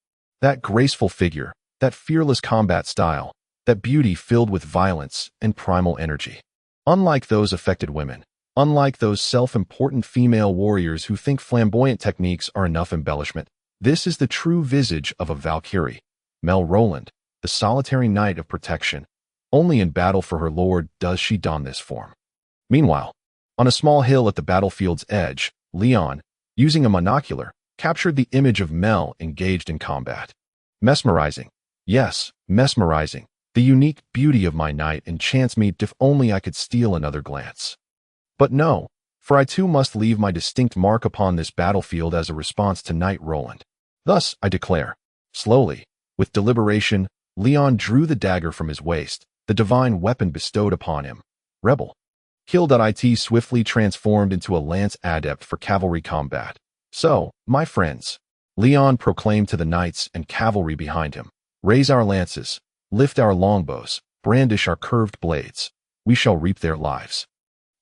That graceful figure, that fearless combat style, that beauty filled with violence and primal energy. Unlike those affected women, unlike those self-important female warriors who think flamboyant techniques are enough embellishment, this is the true visage of a Valkyrie. Mel Roland, the solitary knight of protection. Only in battle for her lord does she don this form. Meanwhile, on a small hill at the battlefield's edge, Leon, using a monocular, captured the image of Mel engaged in combat. Mesmerizing. Yes, mesmerizing. The unique beauty of my knight enchants me if only I could steal another glance. But no, for I too must leave my distinct mark upon this battlefield as a response to Knight Roland. Thus, I declare. Slowly, with deliberation, Leon drew the dagger from his waist, the divine weapon bestowed upon him. Rebel. Kill.it swiftly transformed into a lance adept for cavalry combat. "So, my friends," Leon proclaimed to the knights and cavalry behind him, "raise our lances, lift our longbows, brandish our curved blades. We shall reap their lives.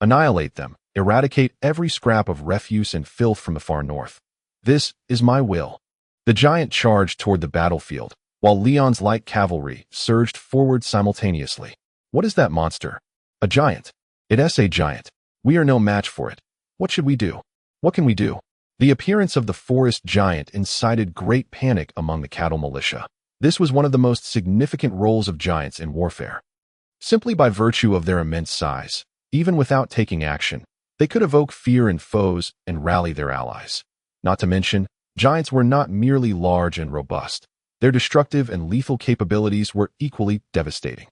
Annihilate them, eradicate every scrap of refuse and filth from the far north. This is my will." The giant charged toward the battlefield, while Leon's light cavalry surged forward simultaneously. What is that monster? A giant. It's a giant. We are no match for it. What should we do? What can we do? The appearance of the forest giant incited great panic among the cattle militia. This was one of the most significant roles of giants in warfare. Simply by virtue of their immense size, even without taking action, they could evoke fear in foes and rally their allies. Not to mention, giants were not merely large and robust. Their destructive and lethal capabilities were equally devastating.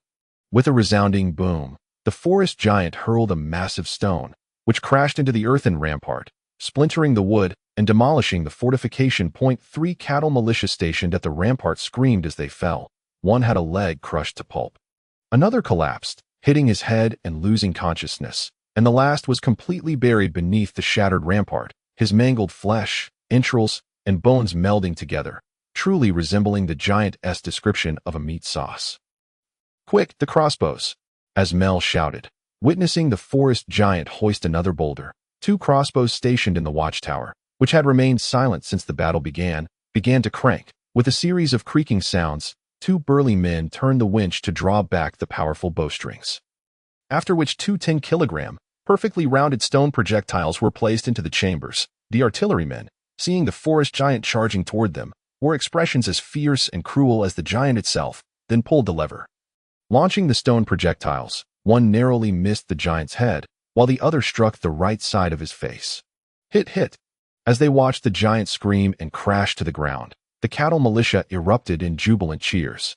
With a resounding boom, the forest giant hurled a massive stone, which crashed into the earthen rampart, splintering the wood and demolishing the fortification. 3 cattle militia stationed at the rampart screamed as they fell. One had a leg crushed to pulp. Another collapsed, hitting his head and losing consciousness, and the last was completely buried beneath the shattered rampart, his mangled flesh, entrails, and bones melding together, truly resembling the giant's description of a meat sauce. "Quick, the crossbows!" as Mel shouted, witnessing the forest giant hoist another boulder. 2 crossbows stationed in the watchtower, which had remained silent since the battle began to crank. With a series of creaking sounds, 2 burly men turned the winch to draw back the powerful bowstrings. After which 2 10-kilogram, perfectly rounded stone projectiles were placed into the chambers. The artillerymen, seeing the forest giant charging toward them, wore expressions as fierce and cruel as the giant itself, then pulled the lever. Launching the stone projectiles, one narrowly missed the giant's head, while the other struck the right side of his face. Hit, hit! As they watched the giant scream and crash to the ground, the cattle militia erupted in jubilant cheers.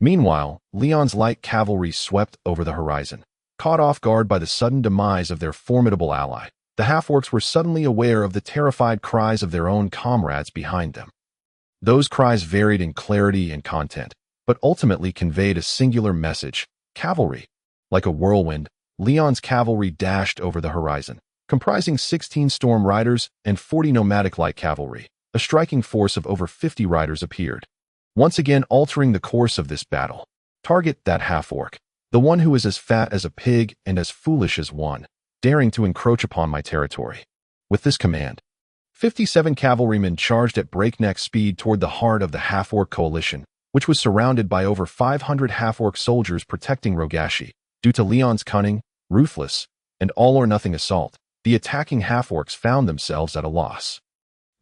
Meanwhile, Leon's light cavalry swept over the horizon. Caught off guard by the sudden demise of their formidable ally, the half-orcs were suddenly aware of the terrified cries of their own comrades behind them. Those cries varied in clarity and content, but ultimately conveyed a singular message: cavalry. Like a whirlwind, Leon's cavalry dashed over the horizon, comprising 16 storm riders and 40 nomadic light cavalry. A striking force of over 50 riders appeared, once again altering the course of this battle. Target that half-orc, the one who is as fat as a pig and as foolish as one, daring to encroach upon my territory. With this command, 57 cavalrymen charged at breakneck speed toward the heart of the half-orc coalition, which was surrounded by over 500 half-orc soldiers protecting Rogashi. Due to Leon's cunning, ruthless, and all-or-nothing assault, the attacking half-orcs found themselves at a loss.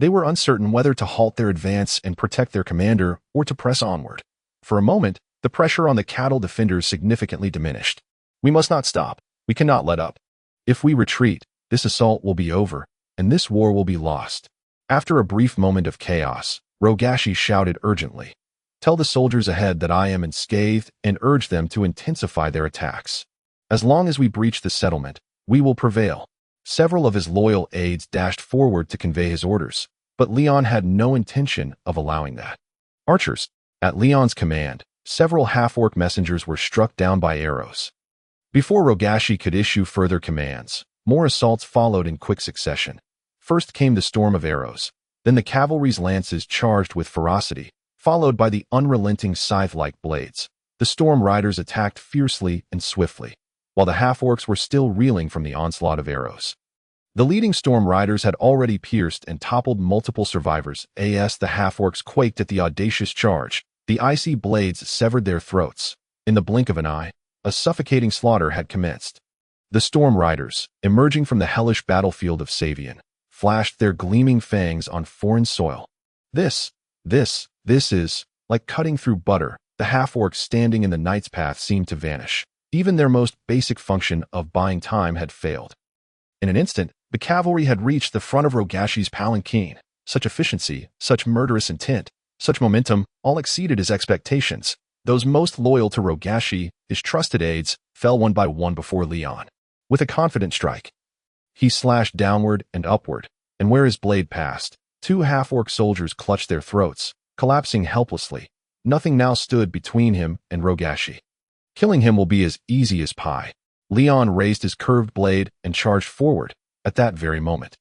They were uncertain whether to halt their advance and protect their commander or to press onward. For a moment, the pressure on the cattle defenders significantly diminished. We must not stop. We cannot let up. If we retreat, this assault will be over, and this war will be lost. After a brief moment of chaos, Rogashi shouted urgently, "Tell the soldiers ahead that I am unscathed and urge them to intensify their attacks. As long as we breach the settlement, we will prevail." Several of his loyal aides dashed forward to convey his orders, but Leon had no intention of allowing that. Archers, at Leon's command, several half-orc messengers were struck down by arrows. Before Rogashi could issue further commands, more assaults followed in quick succession. First came the storm of arrows, then the cavalry's lances charged with ferocity, followed by the unrelenting scythe-like blades. The storm riders attacked fiercely and swiftly, while the half-orcs were still reeling from the onslaught of arrows. The leading storm riders had already pierced and toppled multiple survivors. The half-orcs quaked at the audacious charge. The icy blades severed their throats. In the blink of an eye, a suffocating slaughter had commenced. The storm riders, emerging from the hellish battlefield of Savian, flashed their gleaming fangs on foreign soil. This is like cutting through butter. The half-orcs standing in the knight's path seemed to vanish. Even their most basic function of buying time had failed. In an instant, the cavalry had reached the front of Rogashi's palanquin. Such efficiency, such murderous intent, such momentum, all exceeded his expectations. Those most loyal to Rogashi, his trusted aides, fell one by one before Leon. With a confident strike, he slashed downward and upward, and where his blade passed, two half-orc soldiers clutched their throats, collapsing helplessly. Nothing now stood between him and Rogashi. Killing him will be as easy as pie. Leon raised his curved blade and charged forward. At that very moment,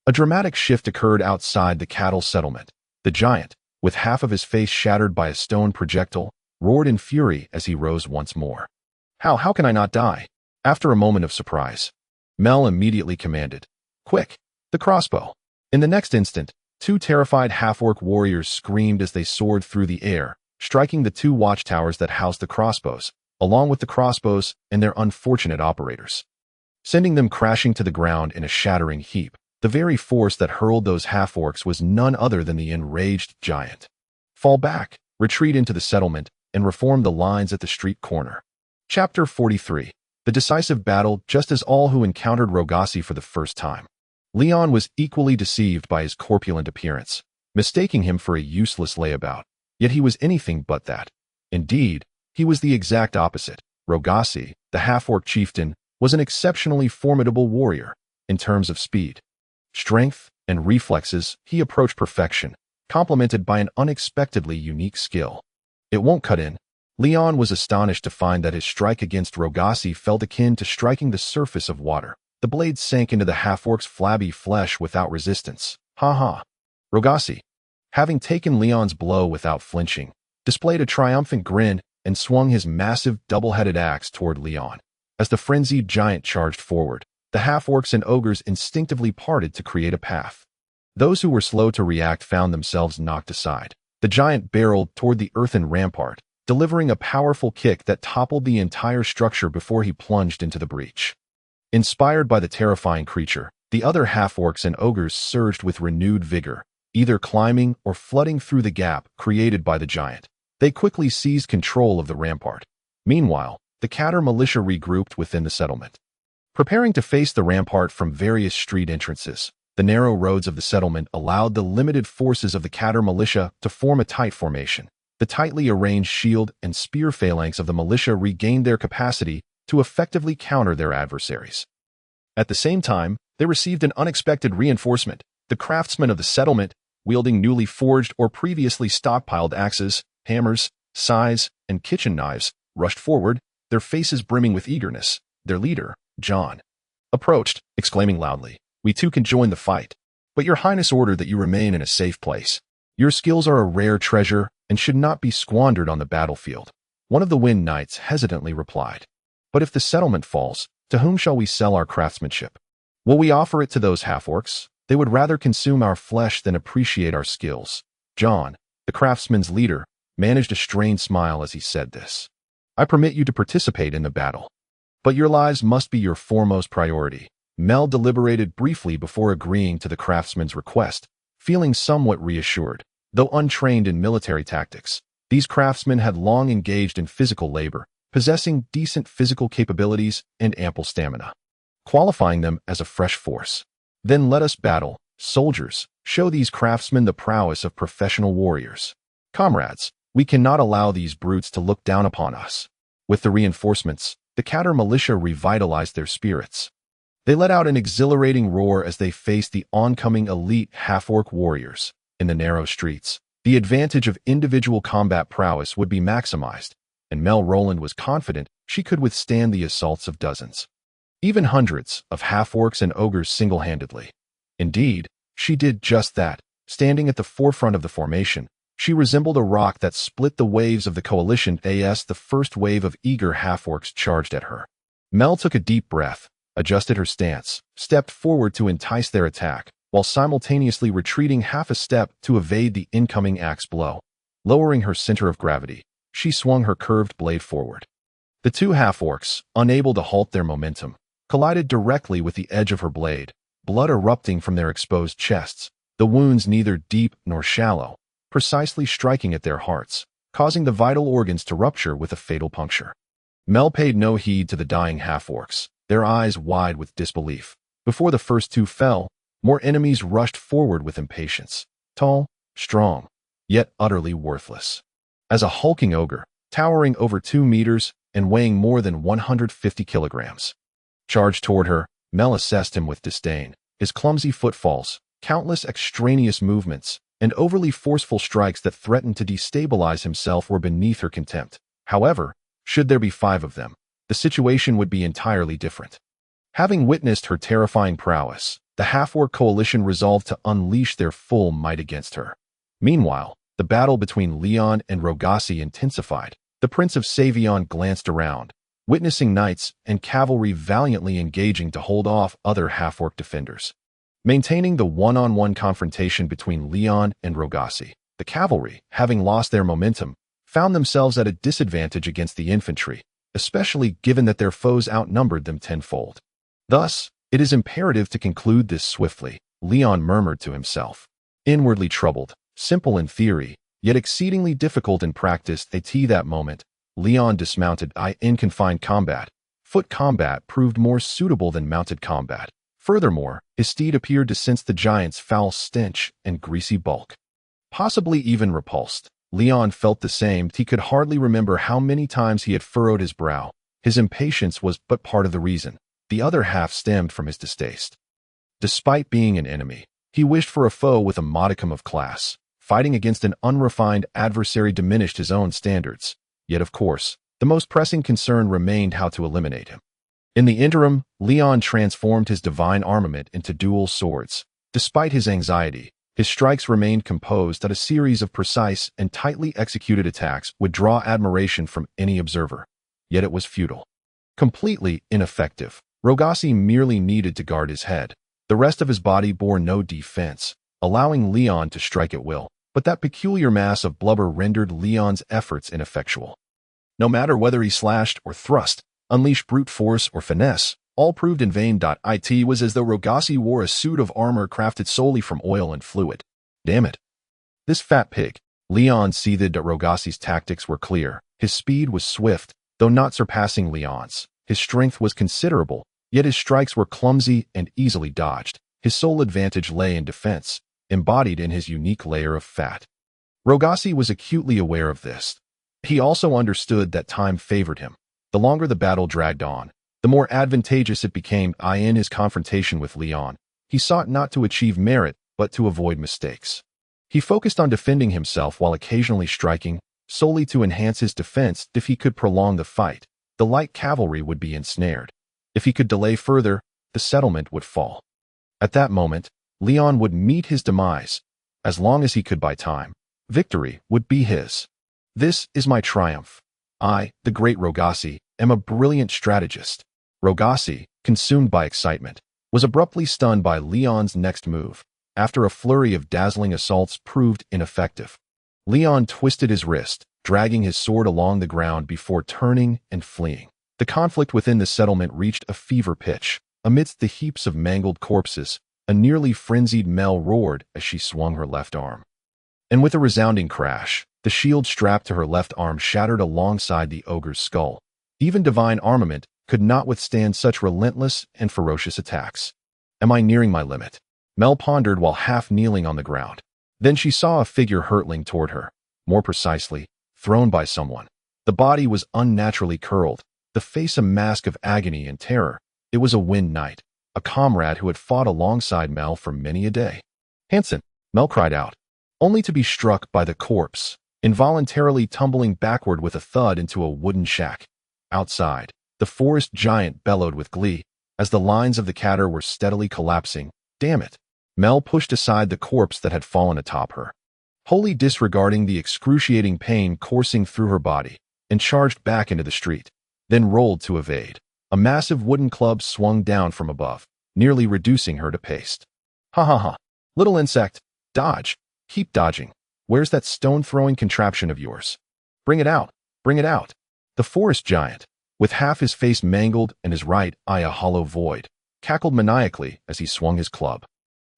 a dramatic shift occurred outside the cattle settlement. The giant, with half of his face shattered by a stone projectile, roared in fury as he rose once more. How can I not die?" After a moment of surprise, Mel immediately commanded, "Quick, the crossbow." In the next instant, two terrified half-orc warriors screamed as they soared through the air, striking the two watchtowers that housed the crossbows, along with the crossbows and their unfortunate operators, sending them crashing to the ground in a shattering heap. The very force that hurled those half-orcs was none other than the enraged giant. Fall back, retreat into the settlement, and reform the lines at the street corner. Chapter 43. The Decisive Battle. Just as all who encountered Rogashi for the first time, Leon was equally deceived by his corpulent appearance, mistaking him for a useless layabout. Yet he was anything but that. Indeed, he was the exact opposite. Rogashi, the half-orc chieftain, was an exceptionally formidable warrior. In terms of speed, strength, and reflexes, he approached perfection, complemented by an unexpectedly unique skill. "It won't cut in." Leon was astonished to find that his strike against Rogashi felt akin to striking the surface of water. The blade sank into the half-orc's flabby flesh without resistance. Rogashi, having taken Leon's blow without flinching, displayed a triumphant grin and swung his massive double-headed axe toward Leon. As the frenzied giant charged forward, the half-orcs and ogres instinctively parted to create a path. Those who were slow to react found themselves knocked aside. The giant barreled toward the earthen rampart, delivering a powerful kick that toppled the entire structure before he plunged into the breach. Inspired by the terrifying creature, the other half-orcs and ogres surged with renewed vigor, either climbing or flooding through the gap created by the giant. They quickly seized control of the rampart. Meanwhile, the Catter militia regrouped within the settlement, preparing to face the rampart from various street entrances. The narrow roads of the settlement allowed the limited forces of the Catter militia to form a tight formation. The tightly arranged shield and spear phalanx of the militia regained their capacity to effectively counter their adversaries. At the same time, they received an unexpected reinforcement. The craftsmen of the settlement, wielding newly forged or previously stockpiled axes, hammers, scythes, and kitchen knives, rushed forward, their faces brimming with eagerness. Their leader, John, approached, exclaiming loudly, "We too can join the fight. But your highness ordered that you remain in a safe place. Your skills are a rare treasure and should not be squandered on the battlefield." One of the Wind Knights hesitantly replied, "But if the settlement falls, to whom shall we sell our craftsmanship? Will we offer it to those half-orcs? They would rather consume our flesh than appreciate our skills. John, the craftsman's leader, managed a strained smile as he said this. I permit you to participate in the battle, but your lives must be your foremost priority. Mel deliberated briefly before agreeing to the craftsman's request, feeling somewhat reassured. Though untrained in military tactics, these craftsmen had long engaged in physical labor, possessing decent physical capabilities and ample stamina, qualifying them as a fresh force. Then let us battle, soldiers. Show these craftsmen the prowess of professional warriors. Comrades, we cannot allow these brutes to look down upon us. With the reinforcements, the Catter militia revitalized their spirits. They let out an exhilarating roar as they faced the oncoming elite half-orc warriors. In the narrow streets, the advantage of individual combat prowess would be maximized, and Mel Roland was confident she could withstand the assaults of dozens, even hundreds, of half-orcs and ogres single-handedly. Indeed, she did just that. Standing at the forefront of the formation, she resembled a rock that split the waves of the coalition as the first wave of eager half-orcs charged at her. Mel took a deep breath, adjusted her stance, stepped forward to entice their attack, while simultaneously retreating half a step to evade the incoming axe blow. Lowering her center of gravity, she swung her curved blade forward. The two half-orcs, unable to halt their momentum, collided directly with the edge of her blade, blood erupting from their exposed chests, the wounds neither deep nor shallow, precisely striking at their hearts, causing the vital organs to rupture with a fatal puncture. Mel paid no heed to the dying half-orcs, their eyes wide with disbelief. Before the first two fell, more enemies rushed forward with impatience, tall, strong, yet utterly worthless. As a hulking ogre, towering over 2 meters and weighing more than 150 kilograms, charged toward her, Mel assessed him with disdain. His clumsy footfalls, countless extraneous movements, and overly forceful strikes that threatened to destabilize himself were beneath her contempt. However, should there be 5 of them, the situation would be entirely different. Having witnessed her terrifying prowess, the half-orc coalition resolved to unleash their full might against her. Meanwhile, the battle between Leon and Rogassi intensified. The Prince of Savion glanced around, witnessing knights and cavalry valiantly engaging to hold off other half-orc defenders. Maintaining the one-on-one confrontation between Leon and Rogassi, the cavalry, having lost their momentum, found themselves at a disadvantage against the infantry, especially given that their foes outnumbered them tenfold. Thus, it is imperative to conclude this swiftly, Leon murmured to himself. Inwardly troubled, simple in theory, yet exceedingly difficult in practice, that moment, Leon dismounted. In confined combat, foot combat proved more suitable than mounted combat. Furthermore, his steed appeared to sense the giant's foul stench and greasy bulk. Possibly even repulsed, Leon felt the same. He could hardly remember how many times he had furrowed his brow. His impatience was but part of the reason. The other half stemmed from his distaste. Despite being an enemy, he wished for a foe with a modicum of class. Fighting against an unrefined adversary diminished his own standards. Yet, of course, the most pressing concern remained how to eliminate him. In the interim, Leon transformed his divine armament into dual swords. Despite his anxiety, his strikes remained composed. A series of precise and tightly executed attacks would draw admiration from any observer. Yet it was futile. Completely ineffective. Rogassi merely needed to guard his head. The rest of his body bore no defense, allowing Leon to strike at will. But that peculiar mass of blubber rendered Leon's efforts ineffectual. No matter whether he slashed or thrust, unleashed brute force or finesse, all proved in vain. It was as though Rogassi wore a suit of armor crafted solely from oil and fluid. Damn it. This fat pig. Leon seethed. Rogassi's tactics were clear. His speed was swift, though not surpassing Leon's. His strength was considerable, yet his strikes were clumsy and easily dodged. His sole advantage lay in defense, embodied in his unique layer of fat. Rogassi was acutely aware of this. He also understood that time favored him. The longer the battle dragged on, the more advantageous it became. In his confrontation with Leon, he sought not to achieve merit, but to avoid mistakes. He focused on defending himself while occasionally striking, solely to enhance his defense. If he could prolong the fight, the light cavalry would be ensnared. If he could delay further, the settlement would fall. At that moment, Leon would meet his demise. As long as he could buy time, victory would be his. This is my triumph. I, the great Rogassi, am a brilliant strategist. Rogassi, consumed by excitement, was abruptly stunned by Leon's next move, after a flurry of dazzling assaults proved ineffective. Leon twisted his wrist, dragging his sword along the ground before turning and fleeing. The conflict within the settlement reached a fever pitch. Amidst the heaps of mangled corpses, a nearly frenzied Mel roared as she swung her left arm. And with a resounding crash, the shield strapped to her left arm shattered alongside the ogre's skull. Even divine armament could not withstand such relentless and ferocious attacks. Am I nearing my limit? Mel pondered while half kneeling on the ground. Then she saw a figure hurtling toward her, more precisely, thrown by someone. The body was unnaturally curled, the face a mask of agony and terror. It was a Wind Knight, a comrade who had fought alongside Mel for many a day. "Hansen!" Mel cried out, only to be struck by the corpse, involuntarily tumbling backward with a thud into a wooden shack. Outside, the forest giant bellowed with glee, as the lines of the catter were steadily collapsing. Damn it! Mel pushed aside the corpse that had fallen atop her, wholly disregarding the excruciating pain coursing through her body, and charged back into the street, then rolled to evade. A massive wooden club swung down from above, nearly reducing her to paste. Ha ha ha! Little insect! Dodge! Keep dodging! Where's that stone-throwing contraption of yours? Bring it out! Bring it out! The forest giant, with half his face mangled and his right eye a hollow void, cackled maniacally as he swung his club,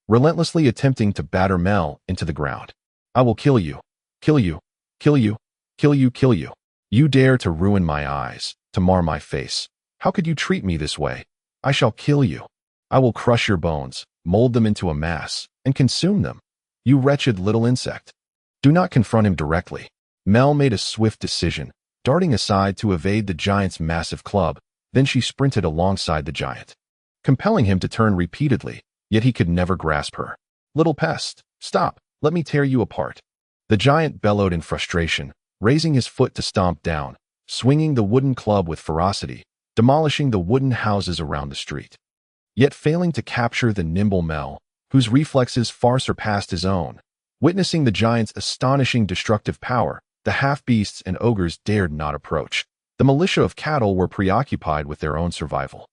relentlessly attempting to batter Mel into the ground. I will kill you! Kill you! Kill you! Kill you! Kill you! You dare to ruin my eyes, to mar my face. How could you treat me this way? I shall kill you. I will crush your bones, mold them into a mass, and consume them. You wretched little insect. Do not confront him directly. Mel made a swift decision, darting aside to evade the giant's massive club. Then she sprinted alongside the giant, compelling him to turn repeatedly, yet he could never grasp her. Little pest, stop, let me tear you apart. The giant bellowed in frustration, raising his foot to stomp down, swinging the wooden club with ferocity, demolishing the wooden houses around the street. Yet failing to capture the nimble Mel, whose reflexes far surpassed his own. Witnessing the giant's astonishing destructive power, the half-beasts and ogres dared not approach. The militia of cattle were preoccupied with their own survival.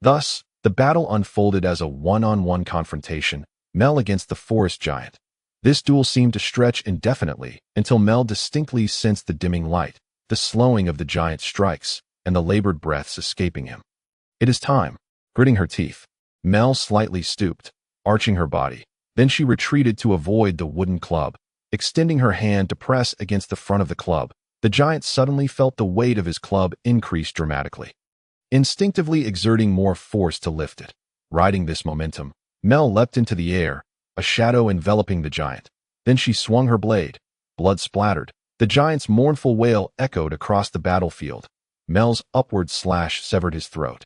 Thus, the battle unfolded as a one-on-one confrontation, Mel against the forest giant. This duel seemed to stretch indefinitely until Mel distinctly sensed the dimming light, the slowing of the giant's strikes, and the labored breaths escaping him. It is time. Gritting her teeth, Mel slightly stooped, arching her body. Then she retreated to avoid the wooden club, extending her hand to press against the front of the club. The giant suddenly felt the weight of his club increase dramatically, instinctively exerting more force to lift it. Riding this momentum, Mel leapt into the air, a shadow enveloping the giant. Then she swung her blade. Blood splattered. The giant's mournful wail echoed across the battlefield. Mel's upward slash severed his throat,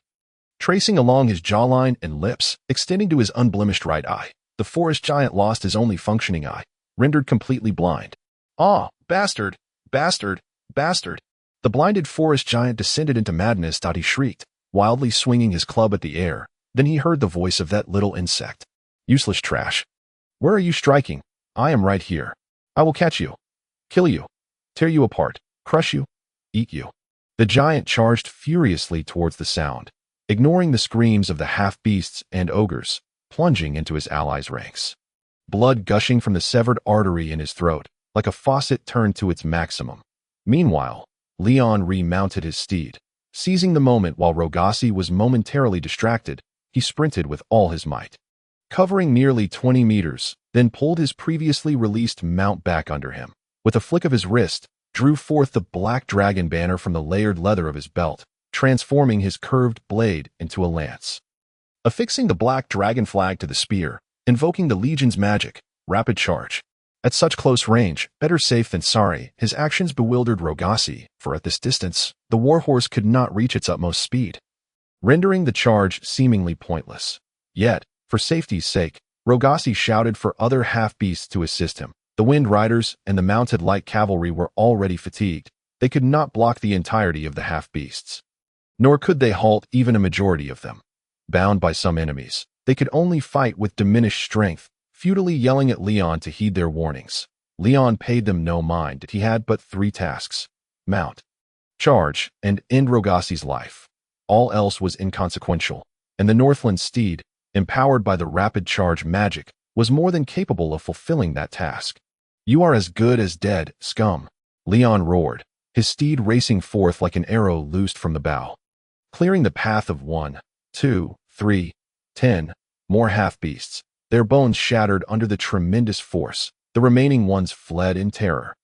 tracing along his jawline and lips, extending to his unblemished right eye. The forest giant lost his only functioning eye, rendered completely blind. Ah, bastard! Bastard! Bastard! The blinded forest giant descended into madness. He shrieked, wildly swinging his club at the air. Then he heard the voice of that little insect. Useless trash. Where are you striking? I am right here. I will catch you. Kill you. Tear you apart. Crush you. Eat you. The giant charged furiously towards the sound, ignoring the screams of the half-beasts and ogres, plunging into his allies' ranks. Blood gushing from the severed artery in his throat, like a faucet turned to its maximum. Meanwhile, Leon remounted his steed. Seizing the moment while Rogasi was momentarily distracted, he sprinted with all his might, covering nearly 20 meters, then pulled his previously released mount back under him. With a flick of his wrist, drew forth the black dragon banner from the layered leather of his belt, transforming his curved blade into a lance. Affixing the black dragon flag to the spear, invoking the Legion's magic, rapid charge. At such close range, better safe than sorry, his actions bewildered Rogasi, for at this distance, the warhorse could not reach its utmost speed, rendering the charge seemingly pointless. Yet, for safety's sake, Rogasi shouted for other half-beasts to assist him. The Wind Riders and the mounted light cavalry were already fatigued. They could not block the entirety of the half-beasts, nor could they halt even a majority of them. Bound by some enemies, they could only fight with diminished strength, futilely yelling at Leon to heed their warnings. Leon paid them no mind. He had but 3 tasks: mount, charge, and end Rogasi's life. All else was inconsequential, and the Northland steed, empowered by the rapid charge magic, was more than capable of fulfilling that task. "You are as good as dead, scum," Leon roared, his steed racing forth like an arrow loosed from the bow. Clearing the path of 1, 2, 3, 10 more half-beasts, their bones shattered under the tremendous force, the remaining ones fled in terror.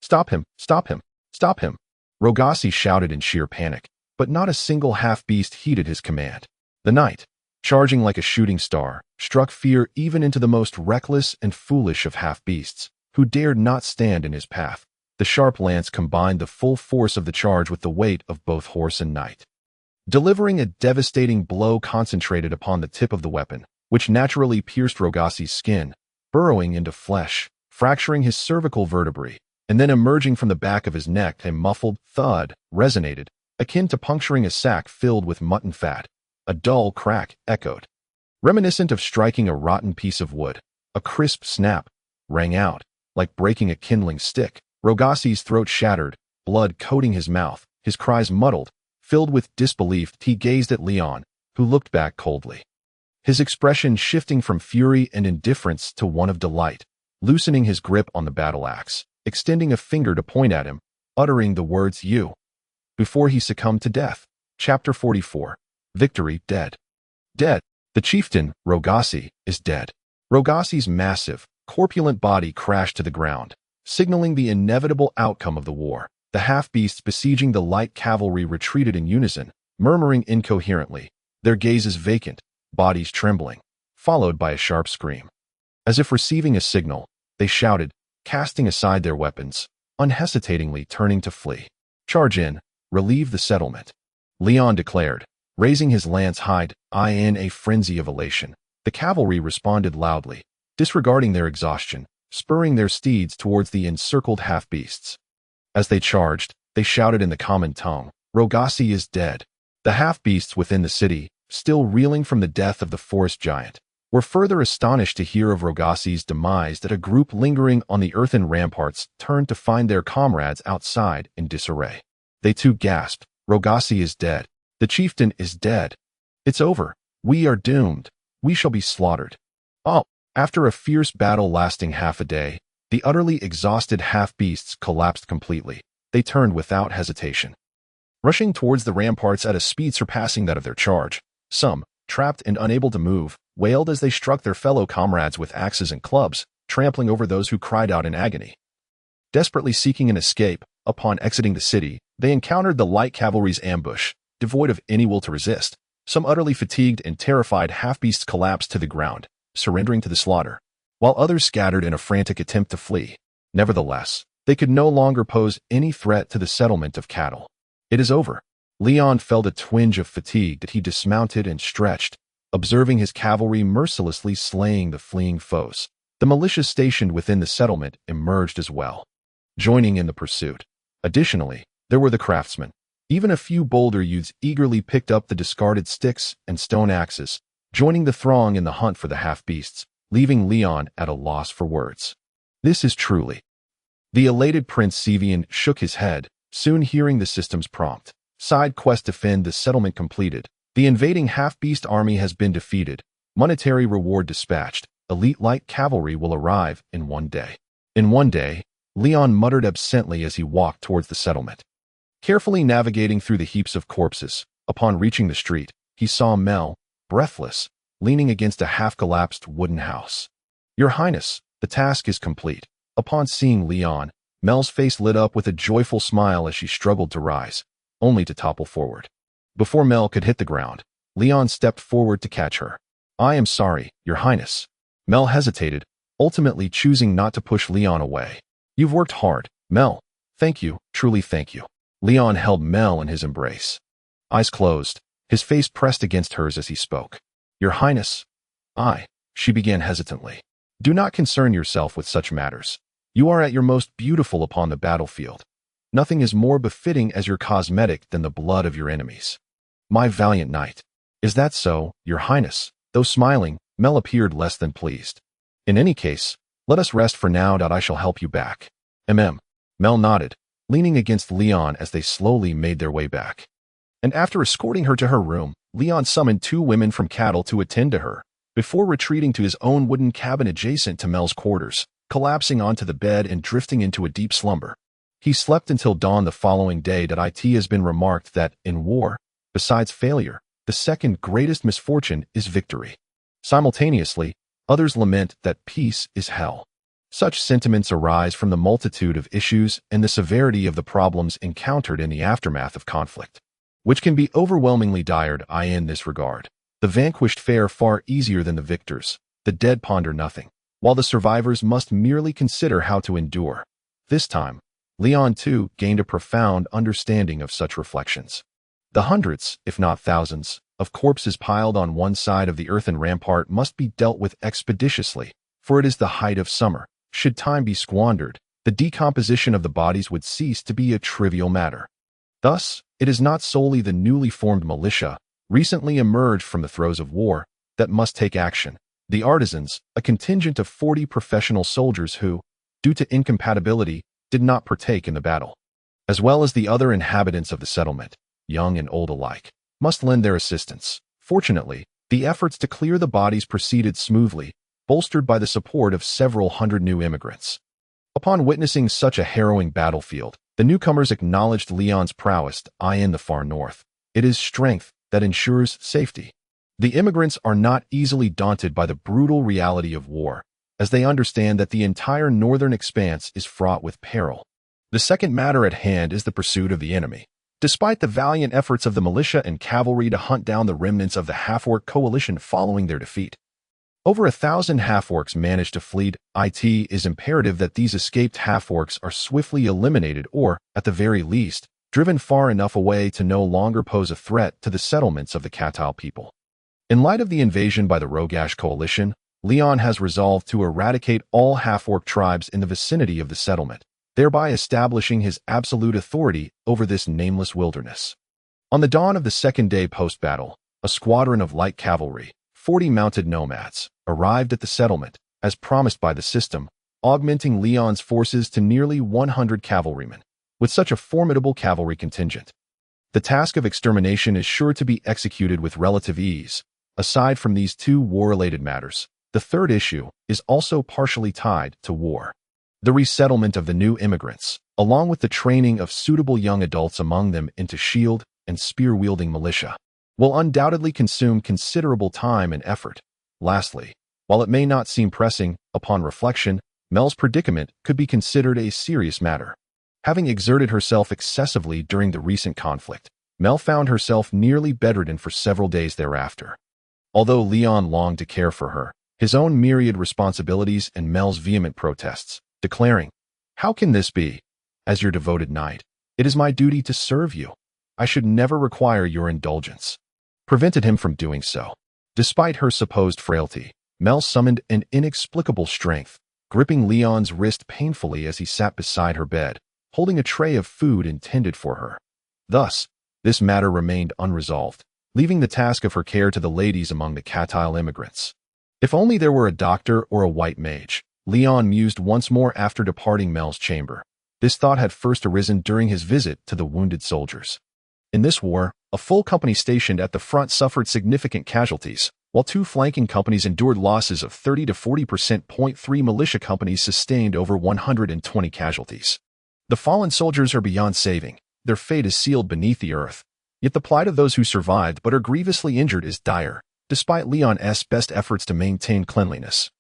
"Stop him! Stop him! Stop him!" Rogasi shouted in sheer panic, but not a single half-beast heeded his command. The knight, charging like a shooting star, struck fear even into the most reckless and foolish of half-beasts, who dared not stand in his path. The sharp lance combined the full force of the charge with the weight of both horse and knight, delivering a devastating blow concentrated upon the tip of the weapon, which naturally pierced Rogasi's skin, burrowing into flesh, fracturing his cervical vertebrae, and then emerging from the back of his neck. A muffled thud resonated, akin to puncturing a sack filled with mutton fat. A dull crack echoed, reminiscent of striking a rotten piece of wood. A crisp snap rang out, like breaking a kindling stick. Rogasi's throat shattered, blood coating his mouth, his cries muddled. Filled with disbelief, he gazed at Leon, who looked back coldly, his expression shifting from fury and indifference to one of delight, loosening his grip on the battle axe, extending a finger to point at him, uttering the words "you," before he succumbed to death. Chapter 44. Victory. Dead. Dead. The chieftain, Rogasi, is dead. Rogasi's massive, corpulent body crashed to the ground, signaling the inevitable outcome of the war. The half-beasts besieging the light cavalry retreated in unison, murmuring incoherently, their gazes vacant, bodies trembling, followed by a sharp scream. As if receiving a signal, they shouted, casting aside their weapons, unhesitatingly turning to flee. "Charge in, relieve the settlement," Leon declared, raising his lance high in a frenzy of elation. The cavalry responded loudly, disregarding their exhaustion, spurring their steeds towards the encircled half-beasts. As they charged, they shouted in the common tongue, "Rogasi is dead." The half-beasts within the city, still reeling from the death of the forest giant, were further astonished to hear of Rogasi's demise. That a group lingering on the earthen ramparts turned to find their comrades outside in disarray. They too gasped, "Rogasi is dead. The chieftain is dead. It's over. We are doomed. We shall be slaughtered." Oh! After a fierce battle lasting half a day, the utterly exhausted half-beasts collapsed completely. They turned without hesitation, rushing towards the ramparts at a speed surpassing that of their charge. Some, trapped and unable to move, wailed as they struck their fellow comrades with axes and clubs, trampling over those who cried out in agony. Desperately seeking an escape, upon exiting the city, they encountered the light cavalry's ambush, devoid of any will to resist. Some utterly fatigued and terrified half-beasts collapsed to the ground, surrendering to the slaughter, while others scattered in a frantic attempt to flee. Nevertheless, they could no longer pose any threat to the settlement of cattle. "It is over." Leon felt a twinge of fatigue that he dismounted and stretched, observing his cavalry mercilessly slaying the fleeing foes. The militias stationed within the settlement emerged as well, joining in the pursuit. Additionally, there were the craftsmen. Even a few bolder youths eagerly picked up the discarded sticks and stone axes, joining the throng in the hunt for the half-beasts, leaving Leon at a loss for words. "This is truly..." The elated Prince Sevian shook his head, soon hearing the system's prompt. Side quest: defend the settlement completed. The invading half-beast army has been defeated. Monetary reward dispatched. Elite light cavalry will arrive in 1 day. In 1 day, Leon muttered absently as he walked towards the settlement. Carefully navigating through the heaps of corpses, upon reaching the street, he saw Mel, breathless, leaning against a half-collapsed wooden house. "Your Highness, the task is complete." Upon seeing Leon, Mel's face lit up with a joyful smile as she struggled to rise, only to topple forward. Before Mel could hit the ground, Leon stepped forward to catch her. "I am sorry, Your Highness." Mel hesitated, ultimately choosing not to push Leon away. "You've worked hard, Mel. Thank you, truly thank you." Leon held Mel in his embrace, eyes closed, his face pressed against hers as he spoke. "Your Highness, she began hesitantly. "Do not concern yourself with such matters. You are at your most beautiful upon the battlefield. Nothing is more befitting as your cosmetic than the blood of your enemies. My valiant knight." "Is that so, Your Highness?" Though smiling, Mel appeared less than pleased. "In any case, let us rest for now. I shall help you back." Mel nodded, leaning against Leon as they slowly made their way back. And after escorting her to her room, Leon summoned 2 women from cattle to attend to her, before retreating to his own wooden cabin adjacent to Mel's quarters, collapsing onto the bed and drifting into a deep slumber. He slept until dawn the following day. It has been remarked that, in war, besides failure, the second greatest misfortune is victory. Simultaneously, others lament that peace is hell. Such sentiments arise from the multitude of issues and the severity of the problems encountered in the aftermath of conflict, which can be overwhelmingly dire. In this regard, the vanquished fare far easier than the victors. The dead ponder nothing, while the survivors must merely consider how to endure. This time, Leon too gained a profound understanding of such reflections. The hundreds, if not thousands, of corpses piled on one side of the earthen rampart must be dealt with expeditiously, for it is the height of summer. Should time be squandered, the decomposition of the bodies would cease to be a trivial matter. Thus, it is not solely the newly formed militia, recently emerged from the throes of war, that must take action. The artisans, a contingent of 40 professional soldiers who, due to incompatibility, did not partake in the battle, as well as the other inhabitants of the settlement, young and old alike, must lend their assistance. Fortunately, the efforts to clear the bodies proceeded smoothly, bolstered by the support of several hundred new immigrants. Upon witnessing such a harrowing battlefield, the newcomers acknowledged Leon's prowess. In the far north, it is strength that ensures safety. The immigrants are not easily daunted by the brutal reality of war, as they understand that the entire northern expanse is fraught with peril. The second matter at hand is the pursuit of the enemy. Despite the valiant efforts of the militia and cavalry to hunt down the remnants of the half-orc coalition following their defeat, over 1,000 half-orcs managed to flee. It is imperative that these escaped half-orcs are swiftly eliminated or, at the very least, driven far enough away to no longer pose a threat to the settlements of the Catal people. In light of the invasion by the Rogash coalition, Leon has resolved to eradicate all half-orc tribes in the vicinity of the settlement, thereby establishing his absolute authority over this nameless wilderness. On the dawn of the second day post-battle, a squadron of light cavalry, 40 mounted nomads, arrived at the settlement, as promised by the system, augmenting Leon's forces to nearly 100 cavalrymen. With such a formidable cavalry contingent, the task of extermination is sure to be executed with relative ease. Aside from these two war-related matters, the third issue is also partially tied to war. The resettlement of the new immigrants, along with the training of suitable young adults among them into shield and spear-wielding militia, will undoubtedly consume considerable time and effort. Lastly, while it may not seem pressing, upon reflection, Mel's predicament could be considered a serious matter. Having exerted herself excessively during the recent conflict, Mel found herself nearly bedridden for several days thereafter. Although Leon longed to care for her, his own myriad responsibilities and Mel's vehement protests, declaring, "How can this be? As your devoted knight, it is my duty to serve you. I should never require your indulgence," prevented him from doing so. Despite her supposed frailty, Mel summoned an inexplicable strength, gripping Leon's wrist painfully as he sat beside her bed, holding a tray of food intended for her. Thus, this matter remained unresolved, leaving the task of her care to the ladies among the Catal immigrants. If only there were a doctor or a white mage, Leon mused once more after departing Mel's chamber. This thought had first arisen during his visit to the wounded soldiers. In this war, a full company stationed at the front suffered significant casualties, while two flanking companies endured losses of 30 to 40%. 3 militia companies sustained over 120 casualties. The fallen soldiers are beyond saving. Their fate is sealed beneath the earth. Yet the plight of those who survived but are grievously injured is dire, despite Leon's best efforts to maintain cleanliness.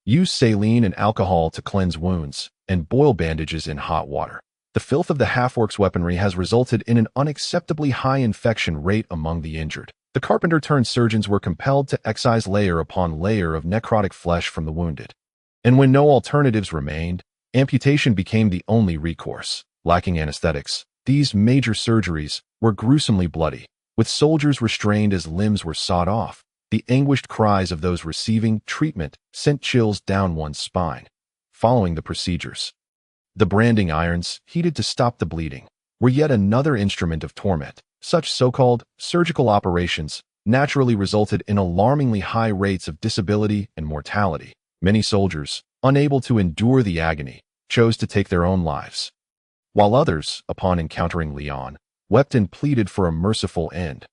Use saline and alcohol to cleanse wounds, and boil bandages in hot water. The filth of the half-orcs' weaponry has resulted in an unacceptably high infection rate among the injured. The carpenter-turned-surgeons were compelled to excise layer upon layer of necrotic flesh from the wounded. And when no alternatives remained, amputation became the only recourse. Lacking anesthetics, these major surgeries were gruesomely bloody, with soldiers restrained as limbs were sawed off. The anguished cries of those receiving treatment sent chills down one's spine. Following the procedures, the branding irons, heated to stop the bleeding, were yet another instrument of torment. Such so-called surgical operations naturally resulted in alarmingly high rates of disability and mortality. Many soldiers, unable to endure the agony, chose to take their own lives, while others, upon encountering Leon, wept and pleaded for a merciful end.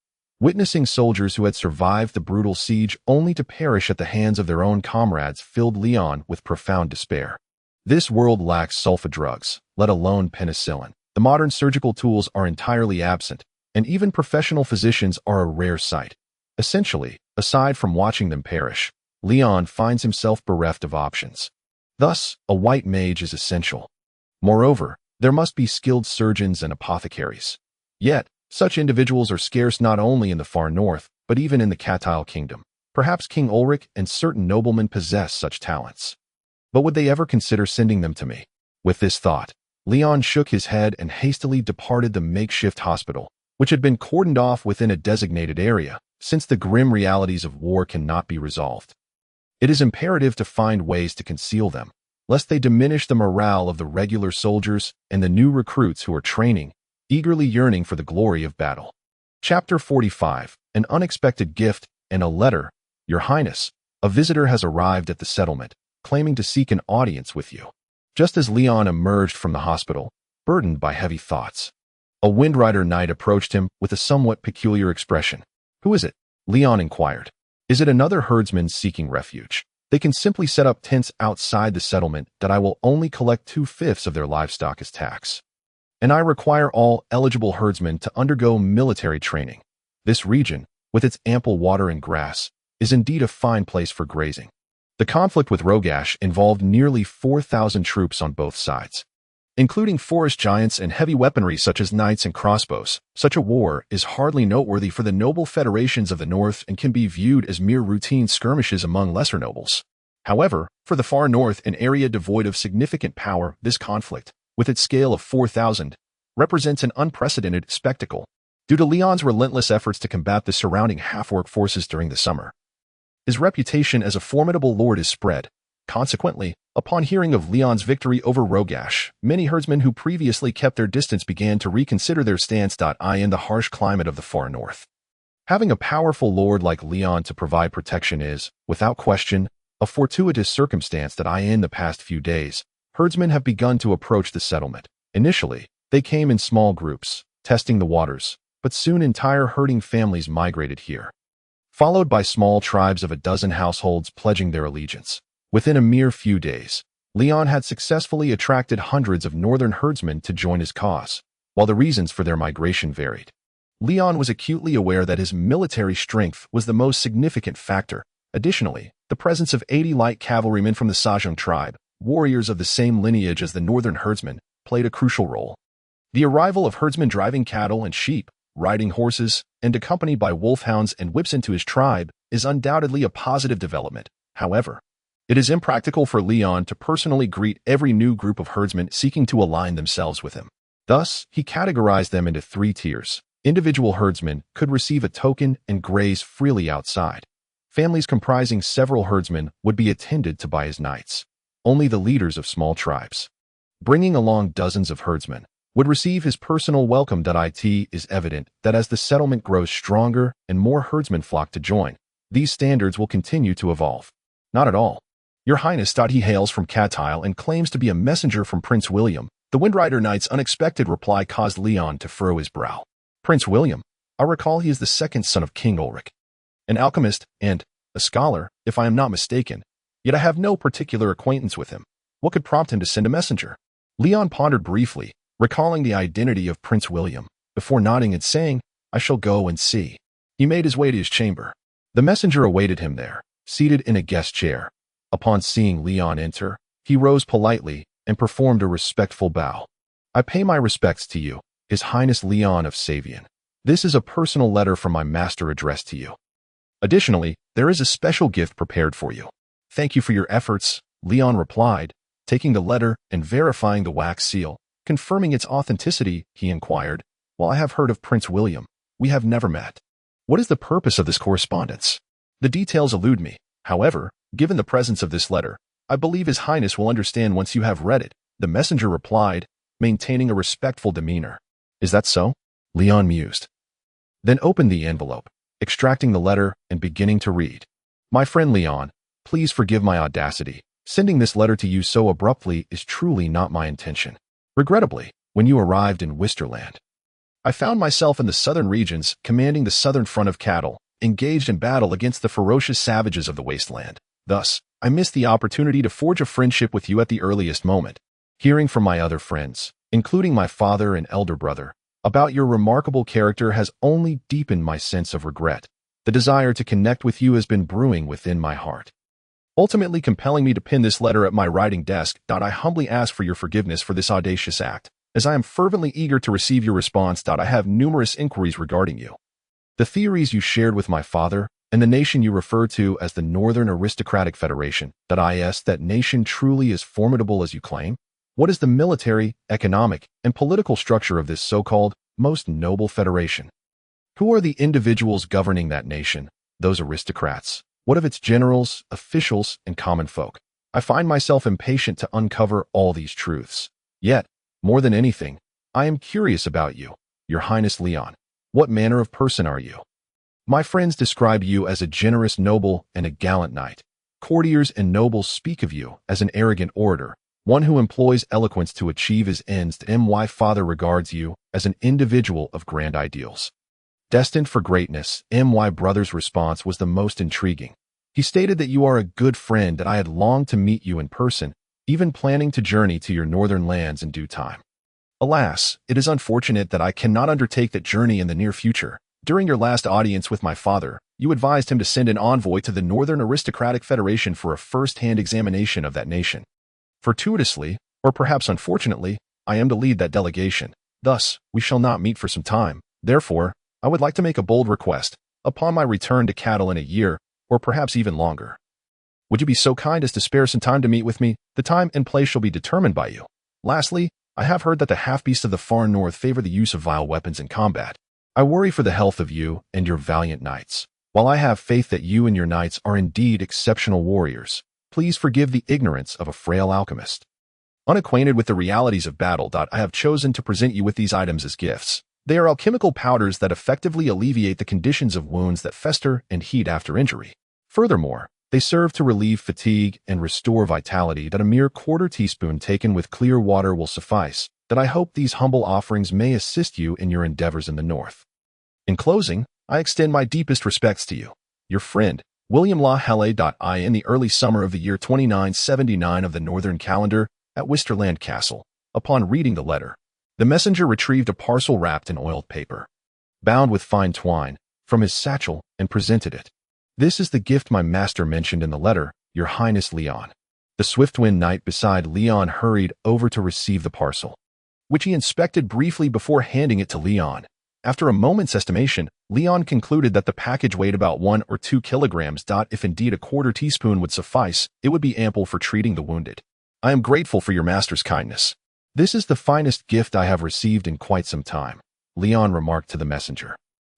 Witnessing soldiers who had survived the brutal siege only to perish at the hands of their own comrades filled Leon with profound despair. This world lacks sulfa drugs, let alone penicillin. The modern surgical tools are entirely absent, and even professional physicians are a rare sight. Essentially, aside from watching them perish, Leon finds himself bereft of options. Thus, a white mage is essential. Moreover, there must be skilled surgeons and apothecaries. Yet, such individuals are scarce not only in the far north, but even in the Catile kingdom. Perhaps King Ulrich and certain noblemen possess such talents. But would they ever consider sending them to me? With this thought, Leon shook his head and hastily departed the makeshift hospital, which had been cordoned off within a designated area, since the grim realities of war cannot be resolved. It is imperative to find ways to conceal them, lest they diminish the morale of the regular soldiers and the new recruits who are training, eagerly yearning for the glory of battle. Chapter 45, An Unexpected Gift and a Letter. Your Highness, a visitor has arrived at the settlement, claiming to seek an audience with you. Just as Leon emerged from the hospital, burdened by heavy thoughts, a Windrider knight approached him with a somewhat peculiar expression. Who is it? Leon inquired. Is it another herdsman seeking refuge? They can simply set up tents outside the settlement that I will only collect 2/5 of their livestock as tax. And I require all eligible herdsmen to undergo military training. This region, with its ample water and grass, is indeed a fine place for grazing. The conflict with Rogash involved nearly 4,000 troops on both sides, including forest giants and heavy weaponry such as knights and crossbows. Such a war is hardly noteworthy for the noble federations of the north and can be viewed as mere routine skirmishes among lesser nobles. However, for the far north, an area devoid of significant power, this conflict, with its scale of 4,000, represents an unprecedented spectacle, due to Leon's relentless efforts to combat the surrounding half-orc forces during the summer. His reputation as a formidable lord is spread. Consequently, upon hearing of Leon's victory over Rogash, many herdsmen who previously kept their distance began to reconsider their stance. In the harsh climate of the far north, having a powerful lord like Leon to provide protection is, without question, a fortuitous circumstance that in the past few days, herdsmen have begun to approach the settlement. Initially, they came in small groups, testing the waters, but soon entire herding families migrated here, followed by small tribes of a dozen households pledging their allegiance. Within a mere few days, Leon had successfully attracted hundreds of northern herdsmen to join his cause. While the reasons for their migration varied, Leon was acutely aware that his military strength was the most significant factor. Additionally, the presence of 80 light cavalrymen from the Sajong tribe, warriors of the same lineage as the northern herdsmen, played a crucial role. The arrival of herdsmen driving cattle and sheep, riding horses, and accompanied by wolfhounds and whips into his tribe is undoubtedly a positive development. However, it is impractical for Leon to personally greet every new group of herdsmen seeking to align themselves with him. Thus, he categorized them into 3 tiers. Individual herdsmen could receive a token and graze freely outside. Families comprising several herdsmen would be attended to by his knights. Only the leaders of small tribes, bringing along dozens of herdsmen, would receive his personal welcome. It is evident that as the settlement grows stronger and more herdsmen flock to join, these standards will continue to evolve. Not at all. Your Highness. He hails from Catile and claims to be a messenger from Prince William. The Windrider knight's unexpected reply caused Leon to furrow his brow. Prince William? I recall he is the second son of King Ulrich, an alchemist and a scholar, if I am not mistaken. Yet I have no particular acquaintance with him. What could prompt him to send a messenger? Leon pondered briefly, recalling the identity of Prince William, before nodding and saying, I shall go and see. He made his way to his chamber. The messenger awaited him there, seated in a guest chair. Upon seeing Leon enter, he rose politely and performed a respectful bow. I pay my respects to you, His Highness Leon of Savian. This is a personal letter from my master addressed to you. Additionally, there is a special gift prepared for you. Thank you for your efforts, Leon replied, taking the letter and verifying the wax seal. Confirming its authenticity, he inquired, While I have heard of Prince William, we have never met. What is the purpose of this correspondence? The details elude me. However, given the presence of this letter, I believe His Highness will understand once you have read it, the messenger replied, maintaining a respectful demeanor. Is that so? Leon mused. Then opened the envelope, extracting the letter and beginning to read. My friend Leon, please forgive my audacity. Sending this letter to you so abruptly is truly not my intention. Regrettably, when you arrived in Wisterland, I found myself in the southern regions, commanding the southern front of cattle, engaged in battle against the ferocious savages of the wasteland. Thus, I missed the opportunity to forge a friendship with you at the earliest moment. Hearing from my other friends, including my father and elder brother, about your remarkable character has only deepened my sense of regret. The desire to connect with you has been brewing within my heart, ultimately compelling me to pin this letter at my writing desk. I humbly ask for your forgiveness for this audacious act, as I am fervently eager to receive your response. I have numerous inquiries regarding you. The theories you shared with my father, and the nation you refer to as the Northern Aristocratic Federation. That nation truly is formidable as you claim? What is the military, economic, and political structure of this so-called most noble federation? Who are the individuals governing that nation, those aristocrats? What of its generals, officials, and common folk? I find myself impatient to uncover all these truths. Yet, more than anything, I am curious about you, Your Highness Leon. What manner of person are you? My friends describe you as a generous noble and a gallant knight. Courtiers and nobles speak of you as an arrogant orator, one who employs eloquence to achieve his ends. My father regards you as an individual of grand ideals, destined for greatness. My brother's response was the most intriguing. He stated that you are a good friend, that I had longed to meet you in person, even planning to journey to your northern lands in due time. Alas, it is unfortunate that I cannot undertake that journey in the near future. During your last audience with my father, you advised him to send an envoy to the Northern Aristocratic Federation for a first-hand examination of that nation. Fortuitously, or perhaps unfortunately, I am to lead that delegation. Thus, we shall not meet for some time. Therefore, I would like to make a bold request. Upon my return to cattle in a year, or perhaps even longer, would you be so kind as to spare some time to meet with me? The time and place shall be determined by you. Lastly, I have heard that the half-beasts of the far north favor the use of vile weapons in combat. I worry for the health of you and your valiant knights. While I have faith that you and your knights are indeed exceptional warriors, please forgive the ignorance of a frail alchemist. Unacquainted with the realities of battle, I have chosen to present you with these items as gifts. They are alchemical powders that effectively alleviate the conditions of wounds that fester and heat after injury. Furthermore, they serve to relieve fatigue and restore vitality. A mere quarter teaspoon taken with clear water will suffice. I hope these humble offerings may assist you in your endeavors in the north. In closing, I extend my deepest respects to you, your friend, William La Helle. In the early summer of the year 2979 of the northern calendar, at Wisterland Castle. Upon reading the letter, the messenger retrieved a parcel wrapped in oiled paper, bound with fine twine, from his satchel and presented it. This is the gift my master mentioned in the letter, Your Highness Leon. The swift-wind knight beside Leon hurried over to receive the parcel, which he inspected briefly before handing it to Leon. After a moment's estimation, Leon concluded that the package weighed about 1 or 2 kilograms. If indeed a quarter teaspoon would suffice, it would be ample for treating the wounded. I am grateful for your master's kindness. This is the finest gift I have received in quite some time, Leon remarked to the messenger.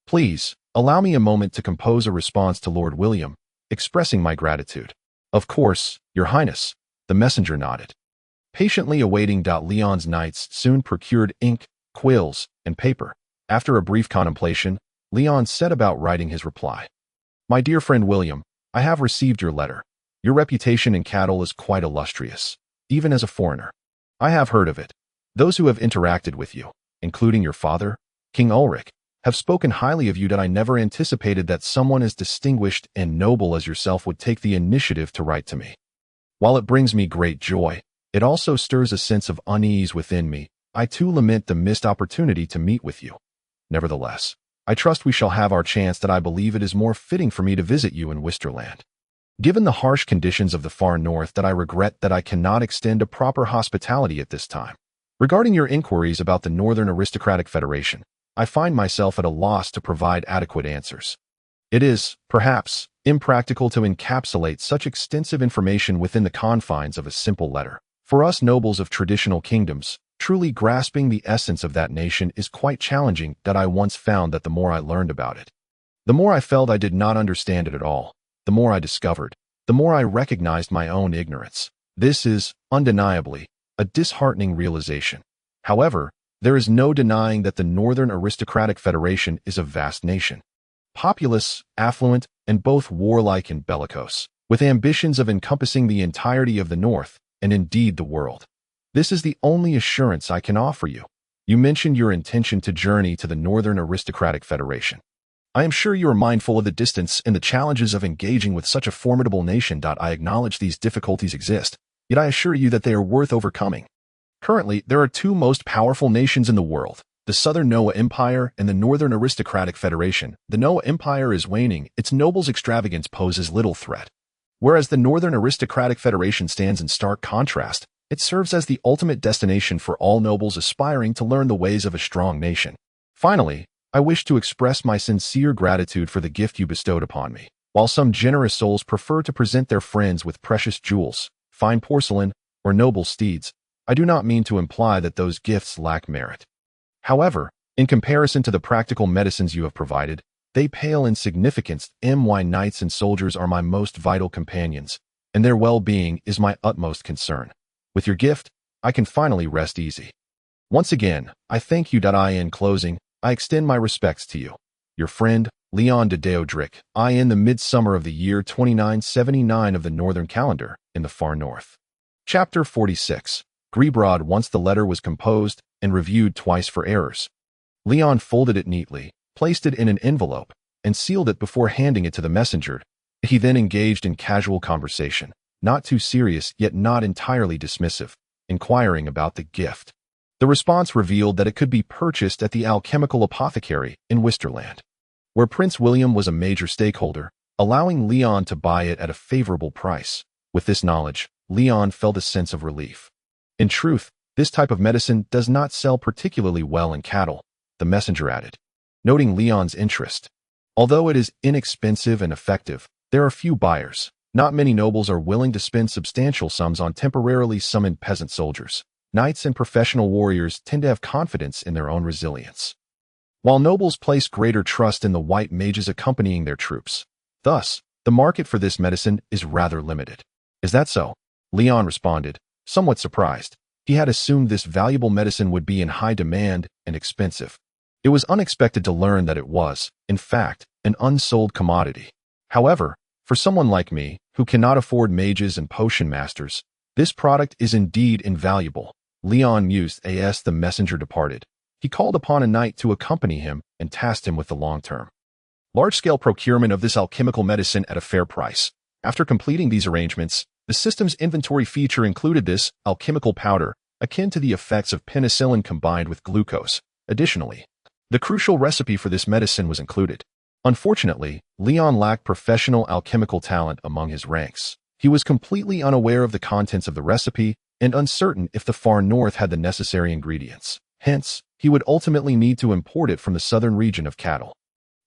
Please, allow me a moment to compose a response to Lord William, expressing my gratitude. Of course, Your Highness, the messenger nodded. Patiently awaiting. Leon's knights soon procured ink, quills, and paper. After a brief contemplation, Leon set about writing his reply. My dear friend William, I have received your letter. Your reputation in cattle is quite illustrious, even as a foreigner. I have heard of it. Those who have interacted with you, including your father, King Ulrich, have spoken highly of you. I never anticipated that someone as distinguished and noble as yourself would take the initiative to write to me. While it brings me great joy, it also stirs a sense of unease within me. I too lament the missed opportunity to meet with you. Nevertheless, I trust we shall have our chance. I believe it is more fitting for me to visit you in Wisterland. Given the harsh conditions of the far north, I regret that I cannot extend a proper hospitality at this time. Regarding your inquiries about the Northern Aristocratic Federation, I find myself at a loss to provide adequate answers. It is, perhaps, impractical to encapsulate such extensive information within the confines of a simple letter. For us nobles of traditional kingdoms, truly grasping the essence of that nation is quite challenging. I once found that the more I learned about it, the more I felt I did not understand it at all. The more I discovered, the more I recognized my own ignorance. This is, undeniably, a disheartening realization. However, there is no denying that the Northern Aristocratic Federation is a vast nation, populous, affluent, and both warlike and bellicose, with ambitions of encompassing the entirety of the North, and indeed the world. This is the only assurance I can offer you. You mentioned your intention to journey to the Northern Aristocratic Federation. I am sure you are mindful of the distance and the challenges of engaging with such a formidable nation. I acknowledge these difficulties exist, yet I assure you that they are worth overcoming. Currently, there are two most powerful nations in the world, the Southern Noah Empire and the Northern Aristocratic Federation. The Noah Empire is waning, its nobles' extravagance poses little threat. Whereas the Northern Aristocratic Federation stands in stark contrast, it serves as the ultimate destination for all nobles aspiring to learn the ways of a strong nation. Finally, I wish to express my sincere gratitude for the gift you bestowed upon me. While some generous souls prefer to present their friends with precious jewels, fine porcelain, or noble steeds, I do not mean to imply that those gifts lack merit. However, in comparison to the practical medicines you have provided, they pale in significance. My knights and soldiers are my most vital companions, and their well-being is my utmost concern. With your gift, I can finally rest easy. Once again, I thank you. In closing, I extend my respects to you, your friend, Leon de Deodric, in the midsummer of the year 2979 of the Northern Calendar, in the far north. Chapter 46. Grebrod. Once the letter was composed and reviewed twice for errors, Leon folded it neatly, placed it in an envelope, and sealed it before handing it to the messenger. He then engaged in casual conversation, not too serious yet not entirely dismissive, inquiring about the gift. The response revealed that it could be purchased at the alchemical apothecary in Wisterland, where Prince William was a major stakeholder, allowing Leon to buy it at a favorable price. With this knowledge, Leon felt a sense of relief. In truth, this type of medicine does not sell particularly well in cattle, the messenger added, noting Leon's interest. Although it is inexpensive and effective, there are few buyers. Not many nobles are willing to spend substantial sums on temporarily summoned peasant soldiers. Knights and professional warriors tend to have confidence in their own resilience, while nobles place greater trust in the white mages accompanying their troops. Thus, the market for this medicine is rather limited. Is that so? Leon responded, somewhat surprised. He had assumed this valuable medicine would be in high demand and expensive. It was unexpected to learn that it was, in fact, an unsold commodity. However, for someone like me, who cannot afford mages and potion masters, this product is indeed invaluable. Leon mused as the messenger departed. He called upon a knight to accompany him and tasked him with the long-term, large-scale procurement of this alchemical medicine at a fair price. After completing these arrangements, the system's inventory feature included this alchemical powder, akin to the effects of penicillin combined with glucose. Additionally, the crucial recipe for this medicine was included. Unfortunately, Leon lacked professional alchemical talent among his ranks. He was completely unaware of the contents of the recipe and uncertain if the far north had the necessary ingredients. Hence, he would ultimately need to import it from the southern region of cattle.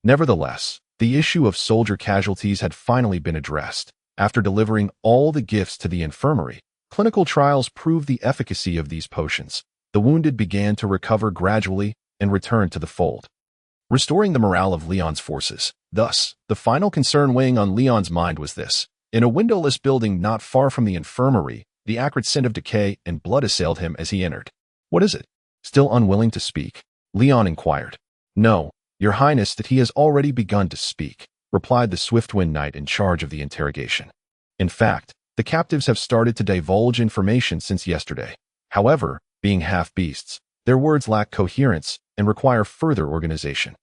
Nevertheless, the issue of soldier casualties had finally been addressed. After delivering all the gifts to the infirmary, clinical trials proved the efficacy of these potions. The wounded began to recover gradually and return to the fold, restoring the morale of Leon's forces. Thus, the final concern weighing on Leon's mind was this. In a windowless building not far from the infirmary, the acrid scent of decay and blood assailed him as he entered. What is it? Still unwilling to speak? Leon inquired. No, your highness, that he has already begun to speak, replied the Swiftwind Knight in charge of the interrogation. In fact, the captives have started to divulge information since yesterday. However, being half-beasts, their words lack coherence and require further organization.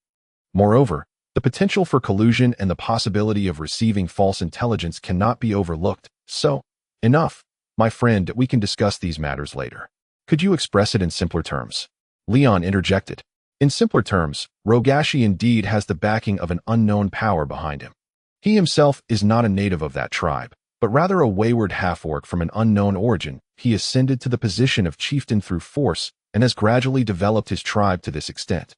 Moreover, the potential for collusion and the possibility of receiving false intelligence cannot be overlooked. So, enough, my friend, we can discuss these matters later. Could you express it in simpler terms? Leon interjected. In simpler terms, Rogashi indeed has the backing of an unknown power behind him. He himself is not a native of that tribe, but rather a wayward half-orc from an unknown origin. He ascended to the position of chieftain through force and has gradually developed his tribe to this extent.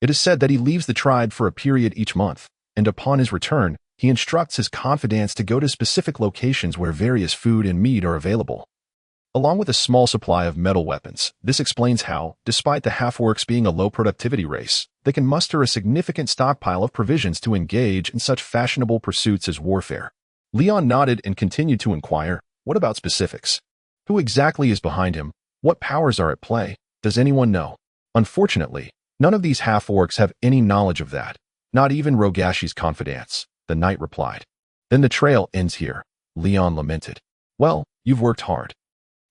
It is said that he leaves the tribe for a period each month, and upon his return, he instructs his confidants to go to specific locations where various food and meat are available, along with a small supply of metal weapons. This explains how, despite the half-orcs being a low-productivity race, they can muster a significant stockpile of provisions to engage in such fashionable pursuits as warfare. Leon nodded and continued to inquire, what about specifics? Who exactly is behind him? What powers are at play? Does anyone know? Unfortunately, none of these half-orcs have any knowledge of that, not even Rogashi's confidants, the knight replied. Then the trail ends here, Leon lamented. Well, you've worked hard.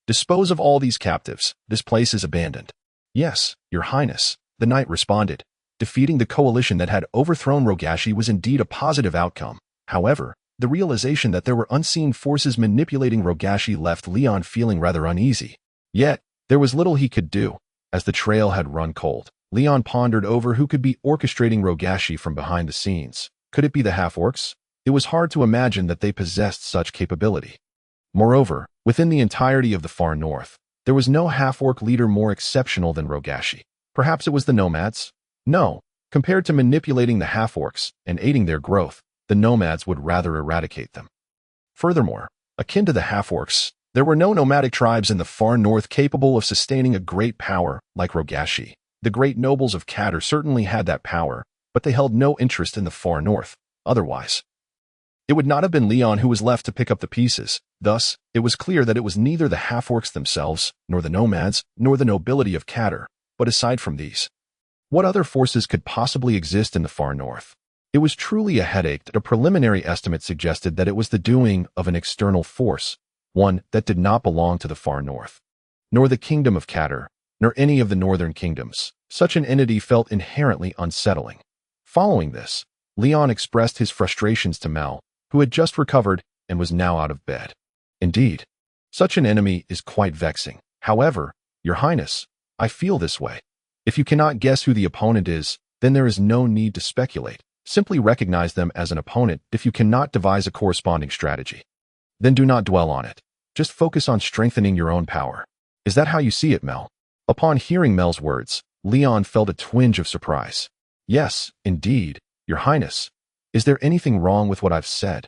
Dispose of all these captives. This place is abandoned. Yes, Your Highness, the knight responded. Defeating the coalition that had overthrown Rogashi was indeed a positive outcome. However, the realization that there were unseen forces manipulating Rogashi left Leon feeling rather uneasy. Yet, there was little he could do. As the trail had run cold, Leon pondered over who could be orchestrating Rogashi from behind the scenes. Could it be the half-orcs? It was hard to imagine that they possessed such capability. Moreover, within the entirety of the far north, there was no half-orc leader more exceptional than Rogashi. Perhaps it was the nomads? No, compared to manipulating the half-orcs and aiding their growth, the nomads would rather eradicate them. Furthermore, akin to the half-orcs, there were no nomadic tribes in the far north capable of sustaining a great power like Rogashi. The great nobles of Catter certainly had that power, but they held no interest in the far north. Otherwise, it would not have been Leon who was left to pick up the pieces. Thus, it was clear that it was neither the half-orcs themselves, nor the nomads, nor the nobility of Catter. But aside from these, what other forces could possibly exist in the far north? It was truly a headache that a preliminary estimate suggested that it was the doing of an external force, one that did not belong to the far north, nor the kingdom of Catter, nor any of the northern kingdoms. Such an entity felt inherently unsettling. Following this, Leon expressed his frustrations to Mel, who had just recovered and was now out of bed. Indeed, such an enemy is quite vexing. However, Your Highness, I feel this way. If you cannot guess who the opponent is, then there is no need to speculate. Simply recognize them as an opponent if you cannot devise a corresponding strategy. Then do not dwell on it. Just focus on strengthening your own power. Is that how you see it, Mel? Upon hearing Mel's words, Leon felt a twinge of surprise. Yes, indeed, Your Highness. Is there anything wrong with what I've said?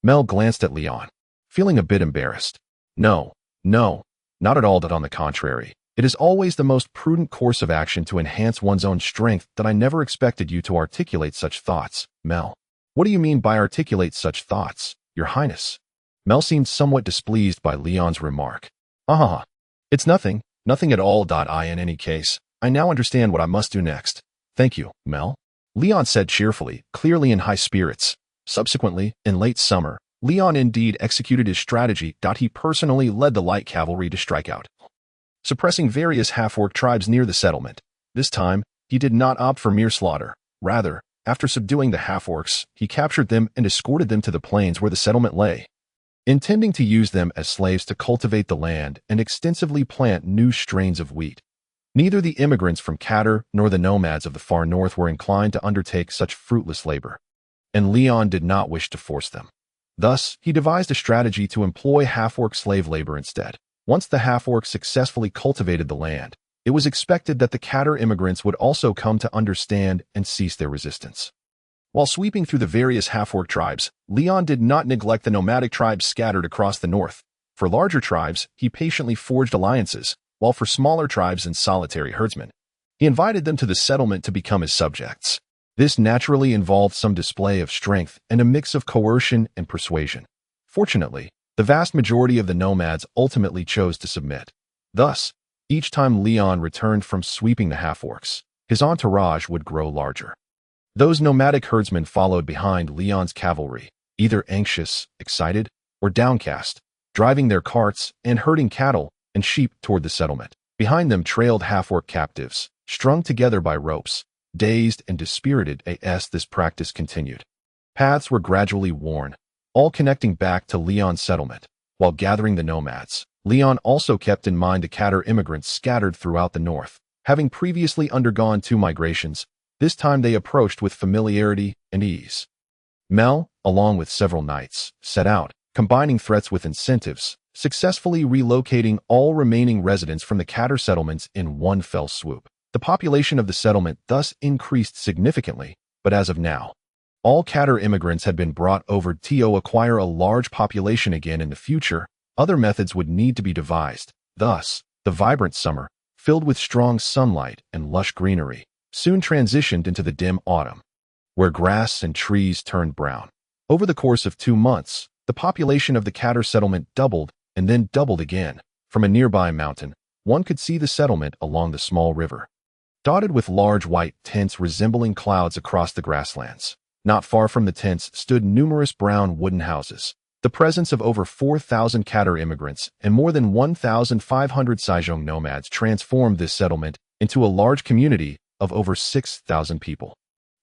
Mel glanced at Leon, feeling a bit embarrassed. No, not at all. That on the contrary, it is always the most prudent course of action to enhance one's own strength. That I never expected you to articulate such thoughts, Mel. What do you mean by articulate such thoughts, Your Highness? Mel seemed somewhat displeased by Leon's remark. It's nothing at all. In any case, I now understand what I must do next. Thank you, Mel, Leon said cheerfully, clearly in high spirits. Subsequently, in late summer, Leon indeed executed his strategy. He personally led the light cavalry to strike out, suppressing various half-orc tribes near the settlement. This time, he did not opt for mere slaughter. Rather, after subduing the half-orcs, he captured them and escorted them to the plains where the settlement lay, intending to use them as slaves to cultivate the land and extensively plant new strains of wheat. Neither the immigrants from Catter nor the nomads of the far north were inclined to undertake such fruitless labor, and Leon did not wish to force them. Thus, he devised a strategy to employ half-orc slave labor instead. Once the half-orcs successfully cultivated the land, it was expected that the Catter immigrants would also come to understand and cease their resistance. While sweeping through the various half-orc tribes, Leon did not neglect the nomadic tribes scattered across the north. For larger tribes, he patiently forged alliances, while for smaller tribes and solitary herdsmen, he invited them to the settlement to become his subjects. This naturally involved some display of strength and a mix of coercion and persuasion. Fortunately, the vast majority of the nomads ultimately chose to submit. Thus, each time Leon returned from sweeping the half-orcs, his entourage would grow larger. Those nomadic herdsmen followed behind Leon's cavalry, either anxious, excited, or downcast, driving their carts and herding cattle and sheep toward the settlement. Behind them trailed half-orc captives, strung together by ropes, dazed and dispirited as this practice continued. Paths were gradually worn, all connecting back to Leon's settlement. While gathering the nomads, Leon also kept in mind the Catter immigrants scattered throughout the north. Having previously undergone 2 migrations, this time they approached with familiarity and ease. Mel, along with several knights, set out, combining threats with incentives, successfully relocating all remaining residents from the Catter settlements in one fell swoop. The population of the settlement thus increased significantly, but as of now, all Catter immigrants had been brought over to acquire a large population again in the future. Other methods would need to be devised. Thus, the vibrant summer, filled with strong sunlight and lush greenery, soon transitioned into the dim autumn, where grass and trees turned brown. Over the course of 2 months, the population of the Catter settlement doubled and then doubled again. From a nearby mountain, one could see the settlement along the small river, dotted with large white tents resembling clouds across the grasslands. Not far from the tents stood numerous brown wooden houses. The presence of over 4,000 Catter immigrants and more than 1,500 Saijong nomads transformed this settlement into a large community of over 6,000 people.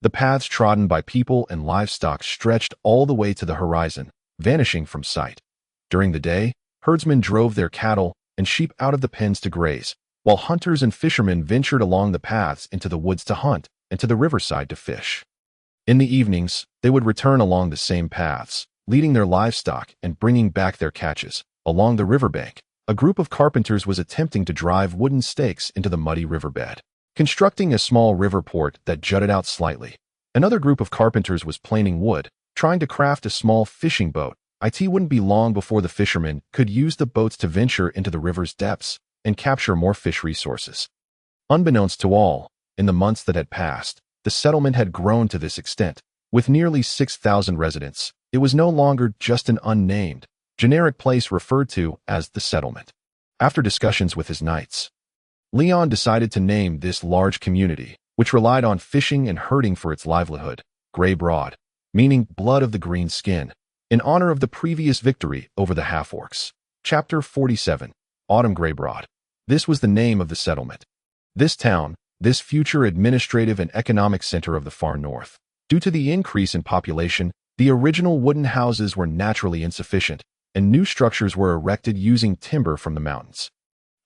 The paths trodden by people and livestock stretched all the way to the horizon, vanishing from sight. During the day, herdsmen drove their cattle and sheep out of the pens to graze, while hunters and fishermen ventured along the paths into the woods to hunt and to the riverside to fish. In the evenings, they would return along the same paths, leading their livestock and bringing back their catches. Along the riverbank, a group of carpenters was attempting to drive wooden stakes into the muddy riverbed, constructing a small river port that jutted out slightly. Another group of carpenters was planing wood, trying to craft a small fishing boat. It wouldn't be long before the fishermen could use the boats to venture into the river's depths and capture more fish resources. Unbeknownst to all, in the months that had passed, the settlement had grown to this extent. With nearly 6,000 residents, it was no longer just an unnamed, generic place referred to as the settlement. After discussions with his knights, Leon decided to name this large community, which relied on fishing and herding for its livelihood, Grey Broad, meaning blood of the green skin, in honor of the previous victory over the half-orcs. Chapter 47, Autumn Grey Broad. This was the name of the settlement. This town, this future administrative and economic center of the far north. Due to the increase in population, the original wooden houses were naturally insufficient, and new structures were erected using timber from the mountains.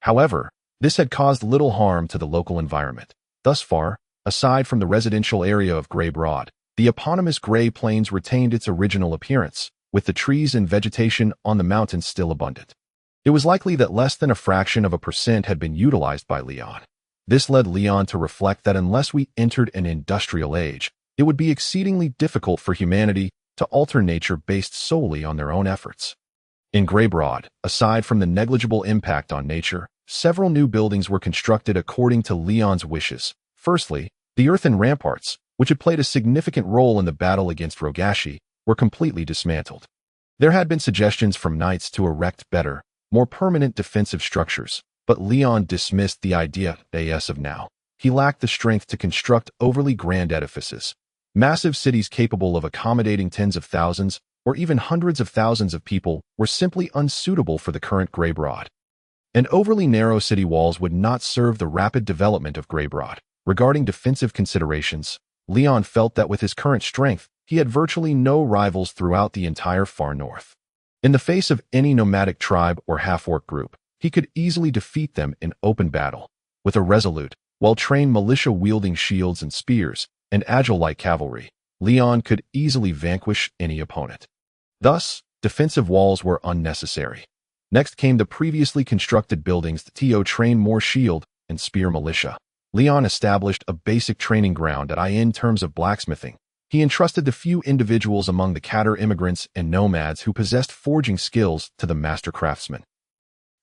However, this had caused little harm to the local environment. Thus far, aside from the residential area of Grey Broad, the eponymous Grey Plains retained its original appearance, with the trees and vegetation on the mountains still abundant. It was likely that less than a fraction of a percent had been utilized by Leon. This led Leon to reflect that unless we entered an industrial age, it would be exceedingly difficult for humanity to alter nature based solely on their own efforts. In Grey Broad, aside from the negligible impact on nature, several new buildings were constructed according to Leon's wishes. Firstly, the earthen ramparts, which had played a significant role in the battle against Rogashi, were completely dismantled. There had been suggestions from knights to erect better, more permanent defensive structures, but Leon dismissed the idea as of now. He lacked the strength to construct overly grand edifices. Massive cities capable of accommodating tens of thousands or even hundreds of thousands of people were simply unsuitable for the current Grey Broad. And overly narrow city walls would not serve the rapid development of Grey Broad. Regarding defensive considerations, Leon felt that with his current strength, he had virtually no rivals throughout the entire far north. In the face of any nomadic tribe or half-orc group, he could easily defeat them in open battle. With a resolute, well-trained militia wielding shields and spears, and agile light cavalry, Leon could easily vanquish any opponent. Thus, defensive walls were unnecessary. Next came the previously constructed buildings to train more shield and spear militia. Leon established a basic training ground in terms of blacksmithing. He entrusted the few individuals among the Catter immigrants and nomads who possessed forging skills to the master craftsmen.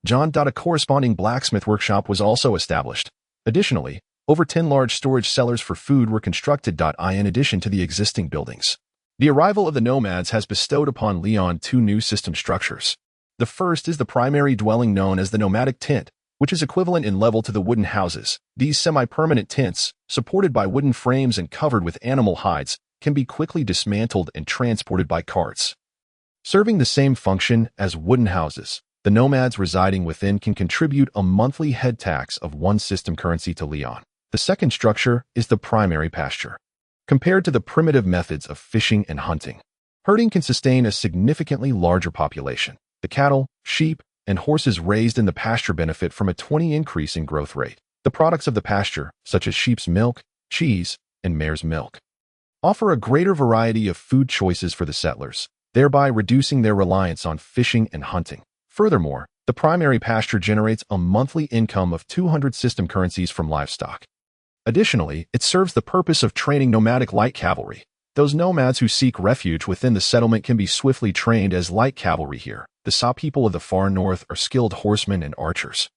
A corresponding blacksmith workshop was also established. Additionally, over 10 large storage cellars for food were constructed. In addition to the existing buildings, the arrival of the nomads has bestowed upon Leon two new system structures. The first is the primary dwelling known as the nomadic tent, which is equivalent in level to the wooden houses. These semi-permanent tents, supported by wooden frames and covered with animal hides, can be quickly dismantled and transported by carts. Serving the same function as wooden houses, the nomads residing within can contribute a monthly head tax of 1 system currency to Leon. The second structure is the primary pasture. Compared to the primitive methods of fishing and hunting, herding can sustain a significantly larger population. The cattle, sheep, and horses raised in the pasture benefit from a 20% increase in growth rate. The products of the pasture, such as sheep's milk, cheese, and mare's milk, offer a greater variety of food choices for the settlers, thereby reducing their reliance on fishing and hunting. Furthermore, the primary pasture generates a monthly income of 200 system currencies from livestock. Additionally, it serves the purpose of training nomadic light cavalry. Those nomads who seek refuge within the settlement can be swiftly trained as light cavalry here. The Sa people of the far north are skilled horsemen and archers,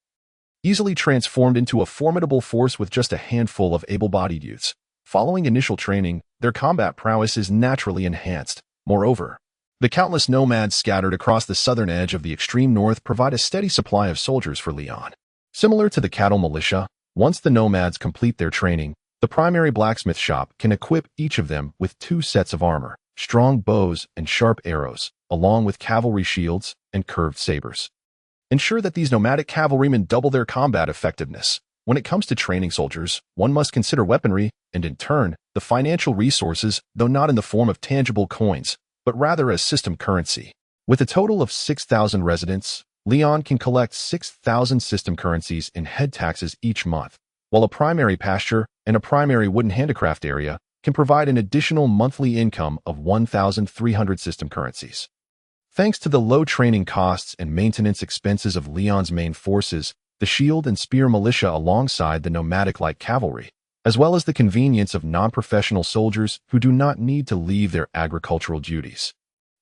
easily transformed into a formidable force with just a handful of able-bodied youths. Following initial training, their combat prowess is naturally enhanced. Moreover, the countless nomads scattered across the southern edge of the extreme north provide a steady supply of soldiers for Leon. Similar to the cattle militia, once the nomads complete their training, the primary blacksmith shop can equip each of them with 2 sets of armor, strong bows and sharp arrows, along with cavalry shields and curved sabers. Ensure that these nomadic cavalrymen double their combat effectiveness. When it comes to training soldiers, one must consider weaponry and, in turn, the financial resources, though not in the form of tangible coins, but rather as system currency. With a total of 6,000 residents, Leon can collect 6,000 system currencies in head taxes each month, while a primary pasture and a primary wooden handicraft area can provide an additional monthly income of 1,300 system currencies. Thanks to the low training costs and maintenance expenses of Leon's main forces, the shield and spear militia alongside the nomadic light cavalry, as well as the convenience of non-professional soldiers who do not need to leave their agricultural duties,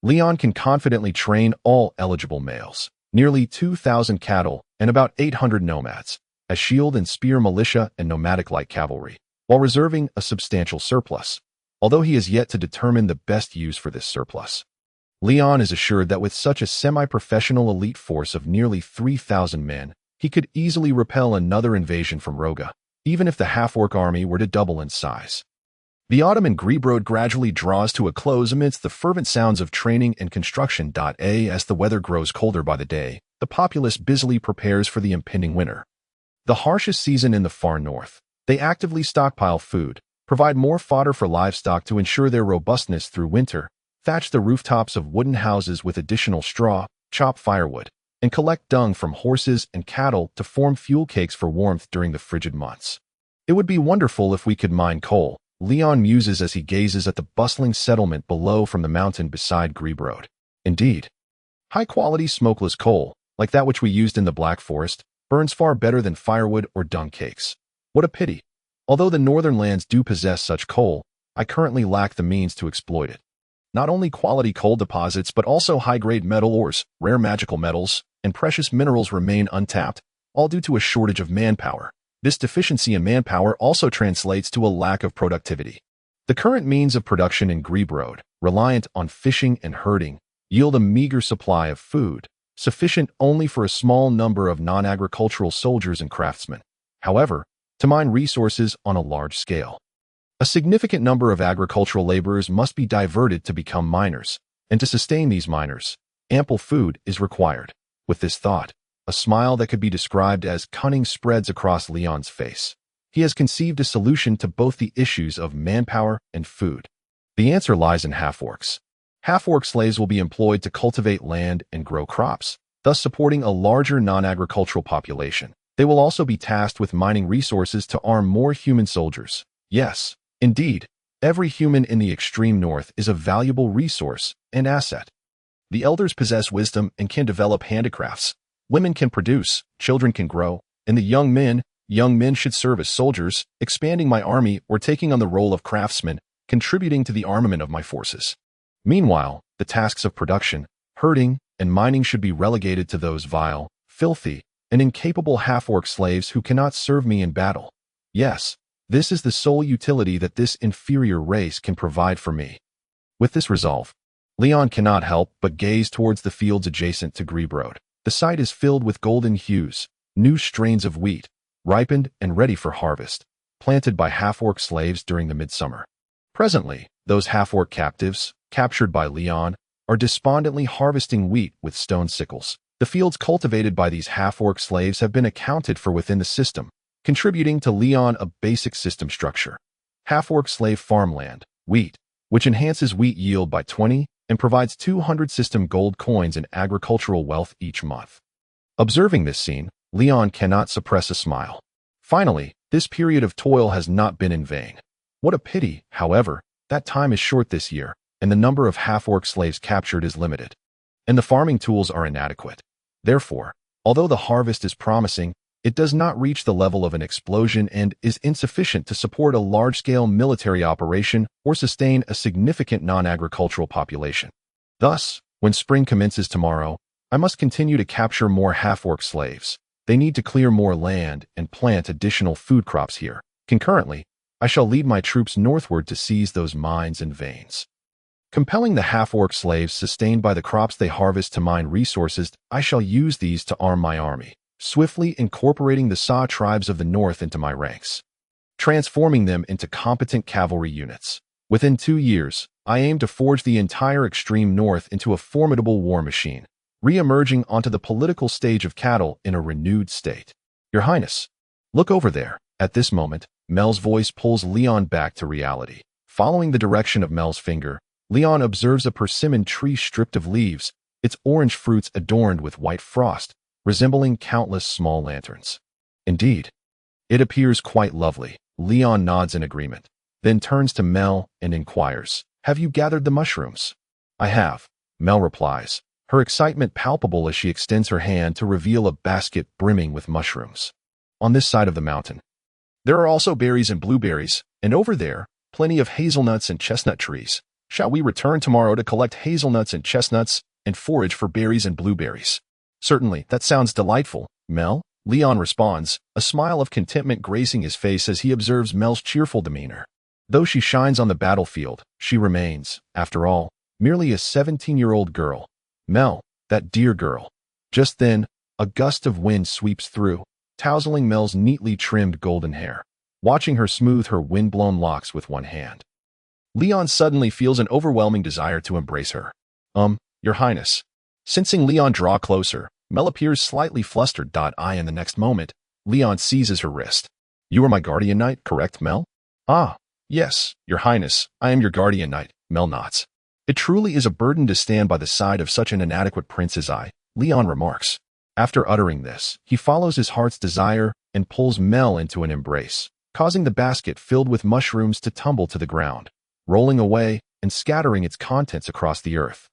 Leon can confidently train all eligible males, nearly 2,000 cattle, and about 800 nomads, as shield and spear militia and nomadic light cavalry, while reserving a substantial surplus, although he has yet to determine the best use for this surplus. Leon is assured that with such a semi-professional elite force of nearly 3,000 men, he could easily repel another invasion from Roga, even if the half-orc army were to double in size. The autumn in Grebrode gradually draws to a close amidst the fervent sounds of training and construction. As the weather grows colder by the day, the populace busily prepares for the impending winter. The harshest season in the far north, they actively stockpile food, provide more fodder for livestock to ensure their robustness through winter, thatch the rooftops of wooden houses with additional straw, chop firewood, and collect dung from horses and cattle to form fuel cakes for warmth during the frigid months. It would be wonderful if we could mine coal, Leon muses as he gazes at the bustling settlement below from the mountain beside Grebrode. Indeed, high-quality smokeless coal, like that which we used in the Black Forest, burns far better than firewood or dung cakes. What a pity! Although the northern lands do possess such coal, I currently lack the means to exploit it. Not only quality coal deposits but also high-grade metal ores, rare magical metals, and precious minerals remain untapped, all due to a shortage of manpower. This deficiency in manpower also translates to a lack of productivity. The current means of production in Grebrode, reliant on fishing and herding, yield a meager supply of food, sufficient only for a small number of non-agricultural soldiers and craftsmen. However, to mine resources on a large scale, a significant number of agricultural laborers must be diverted to become miners, and to sustain these miners, ample food is required. With this thought, a smile that could be described as cunning spreads across Leon's face. He has conceived a solution to both the issues of manpower and food. The answer lies in half-orcs. Half-orc slaves will be employed to cultivate land and grow crops, thus supporting a larger non-agricultural population. They will also be tasked with mining resources to arm more human soldiers. Yes, indeed, every human in the extreme north is a valuable resource and asset. The elders possess wisdom and can develop handicrafts. Women can produce, children can grow, and the young men should serve as soldiers, expanding my army or taking on the role of craftsmen, contributing to the armament of my forces. Meanwhile, the tasks of production, herding, and mining should be relegated to those vile, filthy, and incapable half-orc slaves who cannot serve me in battle. Yes, this is the sole utility that this inferior race can provide for me. With this resolve, Leon cannot help but gaze towards the fields adjacent to Grebrode. The site is filled with golden hues, new strains of wheat, ripened and ready for harvest, planted by half-orc slaves during the midsummer. Presently, those half-orc captives, captured by Leon, are despondently harvesting wheat with stone sickles. The fields cultivated by these half-orc slaves have been accounted for within the system, contributing to Leon a basic system structure. Half-orc slave farmland, wheat, which enhances wheat yield by 20 and provides 200 system gold coins in agricultural wealth each month. Observing this scene, Leon cannot suppress a smile. Finally, this period of toil has not been in vain. What a pity, however, that time is short this year, and the number of half-orc slaves captured is limited, and the farming tools are inadequate. Therefore, although the harvest is promising, it does not reach the level of an explosion and is insufficient to support a large-scale military operation or sustain a significant non-agricultural population. Thus, when spring commences tomorrow, I must continue to capture more half-orc slaves. They need to clear more land and plant additional food crops here. Concurrently, I shall lead my troops northward to seize those mines and veins. Compelling the half-orc slaves sustained by the crops they harvest to mine resources, I shall use these to arm my army, swiftly incorporating the Sa tribes of the north into my ranks, transforming them into competent cavalry units. Within 2 years, I aim to forge the entire extreme north into a formidable war machine, re-emerging onto the political stage of cattle in a renewed state. Your Highness, Look over there. At this moment, Mel's voice pulls Leon back to reality. Following the direction of Mel's finger, Leon observes a persimmon tree stripped of leaves, its orange fruits adorned with white frost, resembling countless small lanterns. Indeed, it appears quite lovely. Leon nods in agreement, then turns to Mel and inquires, "Have you gathered the mushrooms?" "I have," Mel replies, her excitement palpable as she extends her hand to reveal a basket brimming with mushrooms. "On this side of the mountain. There are also berries and blueberries, and over there, plenty of hazelnuts and chestnut trees. Shall we return tomorrow to collect hazelnuts and chestnuts and forage for berries and blueberries?" "Certainly, that sounds delightful, Mel," Leon responds, a smile of contentment gracing his face as he observes Mel's cheerful demeanor. Though she shines on the battlefield, she remains, after all, merely a 17-year-old girl. Mel, that dear girl. Just then, a gust of wind sweeps through, tousling Mel's neatly trimmed golden hair, watching her smooth her wind-blown locks with one hand. Leon suddenly feels an overwhelming desire to embrace her. Your Highness." Sensing Leon draw closer, Mel appears slightly flustered. In the next moment, Leon seizes her wrist. "You are my guardian knight, correct, Mel?" "Ah, yes, Your Highness, I am your guardian knight," Mel nods. "It truly is a burden to stand by the side of such an inadequate prince as I," Leon remarks. After uttering this, he follows his heart's desire and pulls Mel into an embrace, causing the basket filled with mushrooms to tumble to the ground, rolling away and scattering its contents across the earth.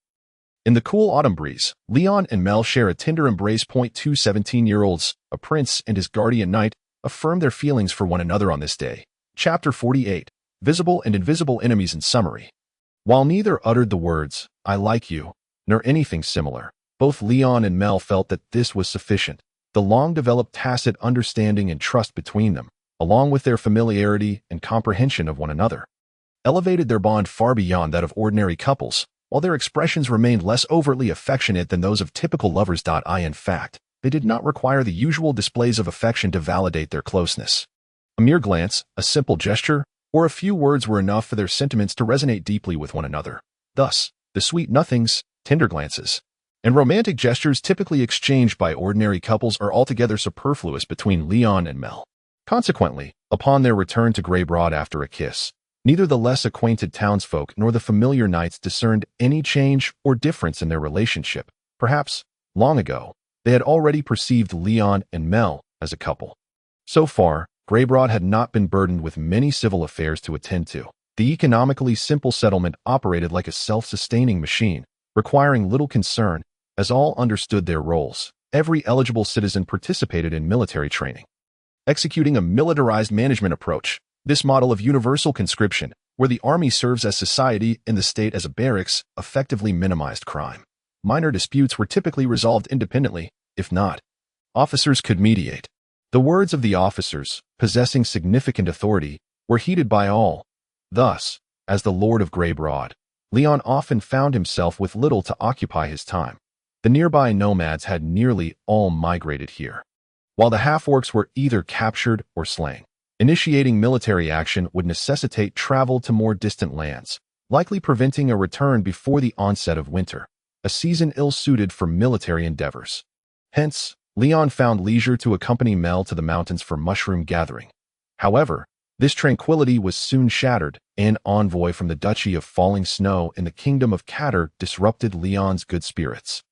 In the cool autumn breeze, Leon and Mel share a tender embrace. 2 17-year-olds, a prince and his guardian knight, affirm their feelings for one another on this day. Chapter 48, Visible and Invisible Enemies in Summary. While neither uttered the words, "I like you," nor anything similar, both Leon and Mel felt that this was sufficient. The long-developed tacit understanding and trust between them, along with their familiarity and comprehension of one another, elevated their bond far beyond that of ordinary couples, while their expressions remained less overtly affectionate than those of typical lovers. In fact, they did not require the usual displays of affection to validate their closeness. A mere glance, a simple gesture, or a few words were enough for their sentiments to resonate deeply with one another. Thus, the sweet nothings, tender glances, and romantic gestures typically exchanged by ordinary couples are altogether superfluous between Leon and Mel. Consequently, upon their return to Greybroad after a kiss, neither the less acquainted townsfolk nor the familiar knights discerned any change or difference in their relationship. Perhaps, long ago, they had already perceived Leon and Mel as a couple. So far, Greybroad had not been burdened with many civil affairs to attend to. The economically simple settlement operated like a self-sustaining machine, requiring little concern, as all understood their roles. Every eligible citizen participated in military training, executing a militarized management approach. This model of universal conscription, where the army serves as society and the state as a barracks, effectively minimized crime. Minor disputes were typically resolved independently. If not, officers could mediate. The words of the officers, possessing significant authority, were heeded by all. Thus, as the Lord of Greybroad, Leon often found himself with little to occupy his time. The nearby nomads had nearly all migrated here, while the half-orcs were either captured or slain. Initiating military action would necessitate travel to more distant lands, likely preventing a return before the onset of winter, a season ill-suited for military endeavors. Hence, Leon found leisure to accompany Mel to the mountains for mushroom gathering. However, this tranquility was soon shattered. An envoy from the Duchy of Falling Snow in the Kingdom of Catter disrupted Leon's good spirits,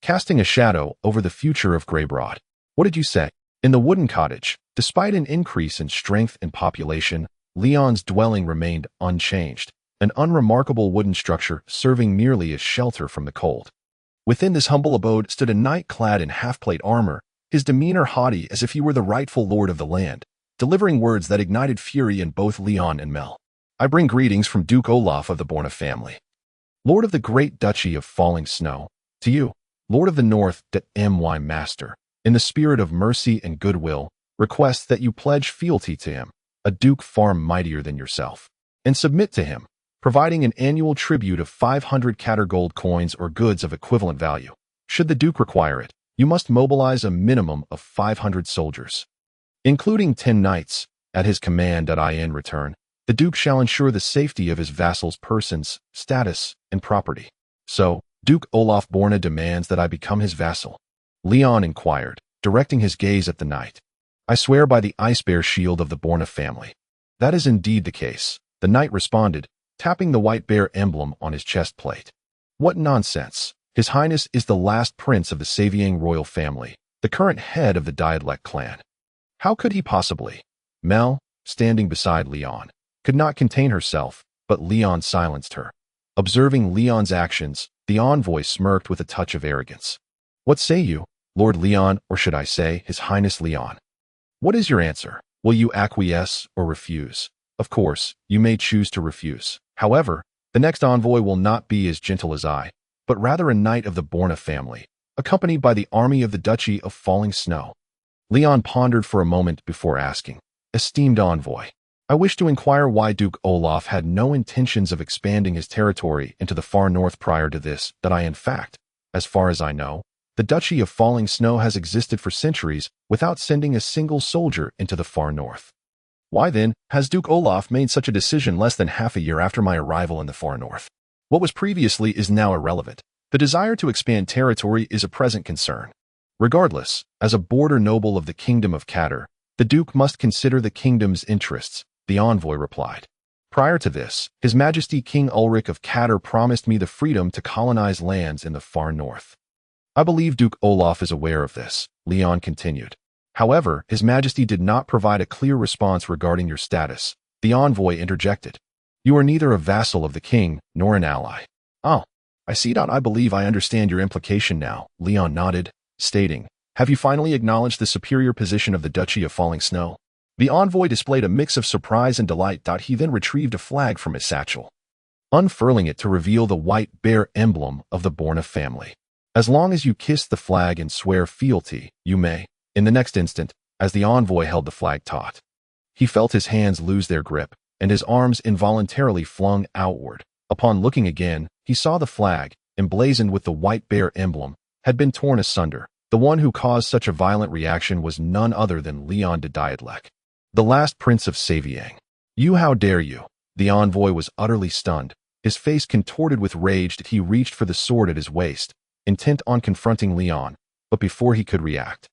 casting a shadow over the future of Greybroad. "What did you say?" In the wooden cottage, despite an increase in strength and population, Leon's dwelling remained unchanged, an unremarkable wooden structure serving merely as shelter from the cold. Within this humble abode stood a knight clad in half-plate armor, his demeanor haughty as if he were the rightful lord of the land, delivering words that ignited fury in both Leon and Mel. "I bring greetings from Duke Olaf of the Borna family, Lord of the Great Duchy of Falling Snow. To you, Lord of the North, my master, in the spirit of mercy and goodwill, requests that you pledge fealty to him, a duke far mightier than yourself, and submit to him, providing an annual tribute of 500 Catter gold coins or goods of equivalent value. Should the duke require it, you must mobilize a minimum of 500 soldiers, including 10 knights, at his command. In return, the duke shall ensure the safety of his vassals' persons, status, and property." "So, Duke Olaf Borna demands that I become his vassal?" Leon inquired, directing his gaze at the knight. I swear by the ice bear shield of the Borna family. That is indeed the case, the knight responded, tapping the white bear emblem on his chest plate. What nonsense! His Highness is the last prince of the Saviang royal family, the current head of the Diadlec clan. How could he possibly? Mel, standing beside Leon, could not contain herself, but Leon silenced her. Observing Leon's actions, the envoy smirked with a touch of arrogance. What say you, Lord Leon, or should I say, His Highness Leon? What is your answer? Will you acquiesce or refuse? Of course, you may choose to refuse. However, the next envoy will not be as gentle as I, but rather a knight of the Borna family, accompanied by the army of the Duchy of Falling Snow. Leon pondered for a moment before asking, Esteemed envoy, I wish to inquire why Duke Olaf had no intentions of expanding his territory into the far north prior to this, that in fact, as far as I know, the Duchy of Falling Snow has existed for centuries without sending a single soldier into the far north. Why then has Duke Olaf made such a decision less than half a year after my arrival in the far north? What was previously is now irrelevant. The desire to expand territory is a present concern. Regardless, as a border noble of the Kingdom of Catter, the Duke must consider the kingdom's interests, the envoy replied. Prior to this, His Majesty King Ulrich of Catter promised me the freedom to colonize lands in the far north. I believe Duke Olaf is aware of this, Leon continued. However, His Majesty did not provide a clear response regarding your status, the envoy interjected. You are neither a vassal of the king nor an ally. Oh, I see. I believe I understand your implication now, Leon nodded, stating, Have you finally acknowledged the superior position of the Duchy of Falling Snow? The envoy displayed a mix of surprise and delight. He then retrieved a flag from his satchel, unfurling it to reveal the white bear emblem of the Borna family. As long as you kiss the flag and swear fealty, you may. In the next instant, as the envoy held the flag taut, he felt his hands lose their grip, and his arms involuntarily flung outward. Upon looking again, he saw the flag, emblazoned with the white bear emblem, had been torn asunder. The one who caused such a violent reaction was none other than Leon de Diadlec, the last prince of Saviang. You, how dare you? The envoy was utterly stunned, his face contorted with rage. He reached for the sword at his waist, intent on confronting Leon, but before he could react,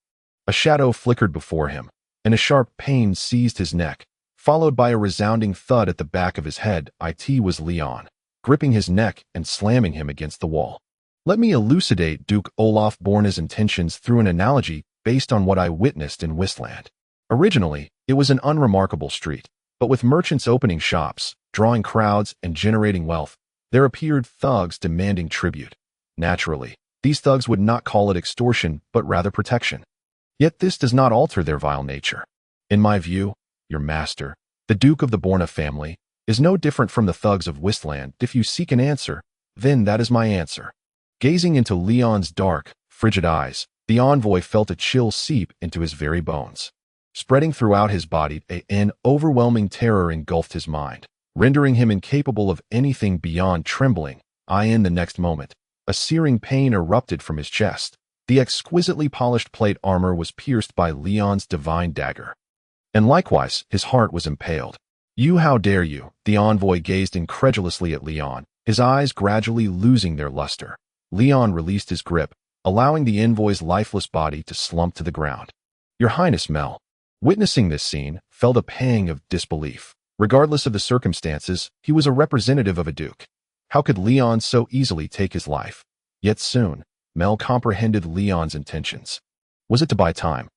a shadow flickered before him, and a sharp pain seized his neck, followed by a resounding thud at the back of his head. It was Leon, gripping his neck and slamming him against the wall. Let me elucidate Duke Olaf Borna's intentions through an analogy based on what I witnessed in Wistland. Originally, it was an unremarkable street, but with merchants opening shops, drawing crowds, and generating wealth, there appeared thugs demanding tribute. Naturally, these thugs would not call it extortion, but rather protection. Yet this does not alter their vile nature. In my view, your master, the Duke of the Borna family, is no different from the thugs of Wistland. If you seek an answer, then that is my answer. Gazing into Leon's dark, frigid eyes, the envoy felt a chill seep into his very bones. Spreading throughout his body, an overwhelming terror engulfed his mind, rendering him incapable of anything beyond trembling. In the next moment, a searing pain erupted from his chest. The exquisitely polished plate armor was pierced by Leon's divine dagger, and likewise his heart was impaled. You, how dare you? The envoy gazed incredulously at Leon, his eyes gradually losing their luster. Leon released his grip, allowing the envoy's lifeless body to slump to the ground. Your Highness Mel, witnessing this scene, felt a pang of disbelief. Regardless of the circumstances, he was a representative of a duke. How could Leon so easily take his life? Yet soon, Mel comprehended Leon's intentions. Was it to buy time?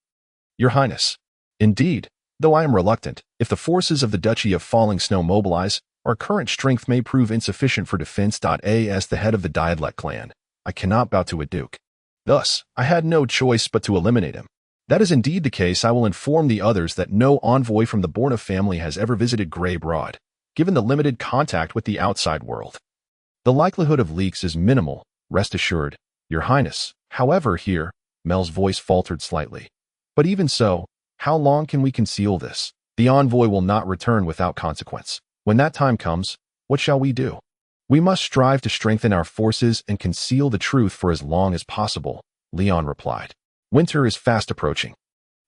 Your Highness. Indeed, though I am reluctant, if the forces of the Duchy of Falling Snow mobilize, our current strength may prove insufficient for defense. As the head of the Diadlec clan, I cannot bow to a duke. Thus, I had no choice but to eliminate him. That is indeed the case. I will inform the others that no envoy from the Borna family has ever visited Grey Broad, given the limited contact with the outside world. The likelihood of leaks is minimal, rest assured, Your Highness. However, here, Mel's voice faltered slightly. But even so, how long can we conceal this? The envoy will not return without consequence. When that time comes, what shall we do? We must strive to strengthen our forces and conceal the truth for as long as possible, Leon replied. Winter is fast approaching.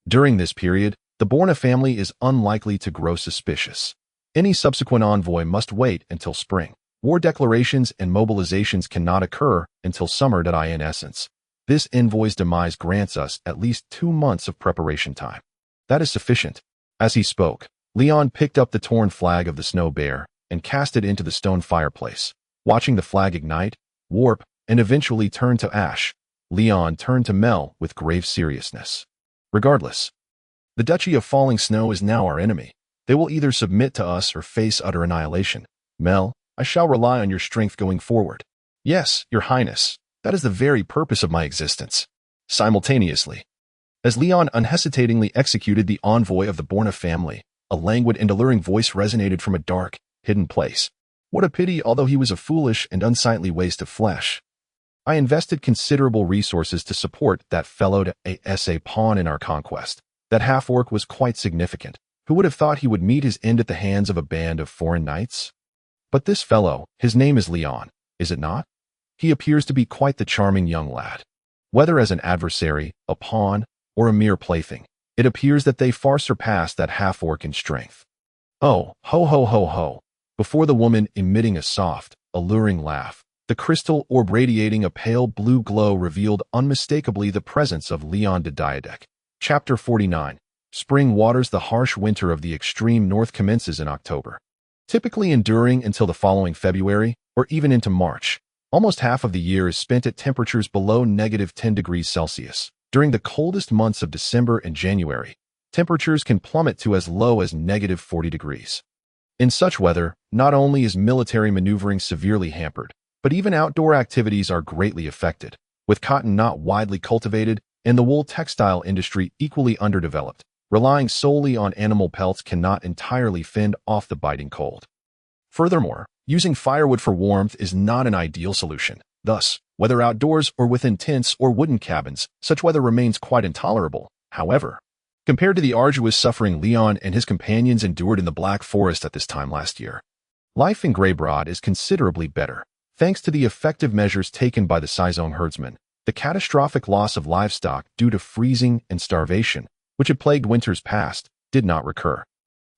During this period, the Borna family is unlikely to grow suspicious. Any subsequent envoy must wait until spring. War declarations and mobilizations cannot occur until summer. In essence, this envoy's demise grants us at least 2 months of preparation time. That is sufficient. As he spoke, Leon picked up the torn flag of the snow bear and cast it into the stone fireplace. Watching the flag ignite, warp, and eventually turn to ash, Leon turned to Mel with grave seriousness. Regardless, the Duchy of Falling Snow is now our enemy. They will either submit to us or face utter annihilation. Mel, I shall rely on your strength going forward. Yes, your highness. That is the very purpose of my existence. Simultaneously, as Leon unhesitatingly executed the envoy of the Borna family, a languid and alluring voice resonated from a dark, hidden place. What a pity, although he was a foolish and unsightly waste of flesh. I invested considerable resources to support that fellow to as a pawn in our conquest. That half-orc was quite significant. Who would have thought he would meet his end at the hands of a band of foreign knights? But this fellow, his name is Leon, is it not? He appears to be quite the charming young lad. Whether as an adversary, a pawn, or a mere plaything, it appears that they far surpass that half-orc in strength. Oh, ho ho ho ho. Before the woman emitting a soft, alluring laugh, the crystal orb radiating a pale blue glow revealed unmistakably the presence of Leon de Diadec. Chapter 49. Spring waters. The harsh winter of the extreme north commences in October, typically enduring until the following February or even into March. Almost half of the year is spent at temperatures below -10 degrees Celsius. During the coldest months of December and January, temperatures can plummet to as low as -40 degrees. In such weather, not only is military maneuvering severely hampered, but even outdoor activities are greatly affected, with cotton not widely cultivated and the wool textile industry equally underdeveloped. Relying solely on animal pelts cannot entirely fend off the biting cold. Furthermore, using firewood for warmth is not an ideal solution. Thus, whether outdoors or within tents or wooden cabins, such weather remains quite intolerable. However, compared to the arduous suffering Leon and his companions endured in the Black Forest at this time last year, life in Greybrod is considerably better. Thanks to the effective measures taken by the Sizong herdsmen, the catastrophic loss of livestock due to freezing and starvation, which had plagued winters past, did not recur.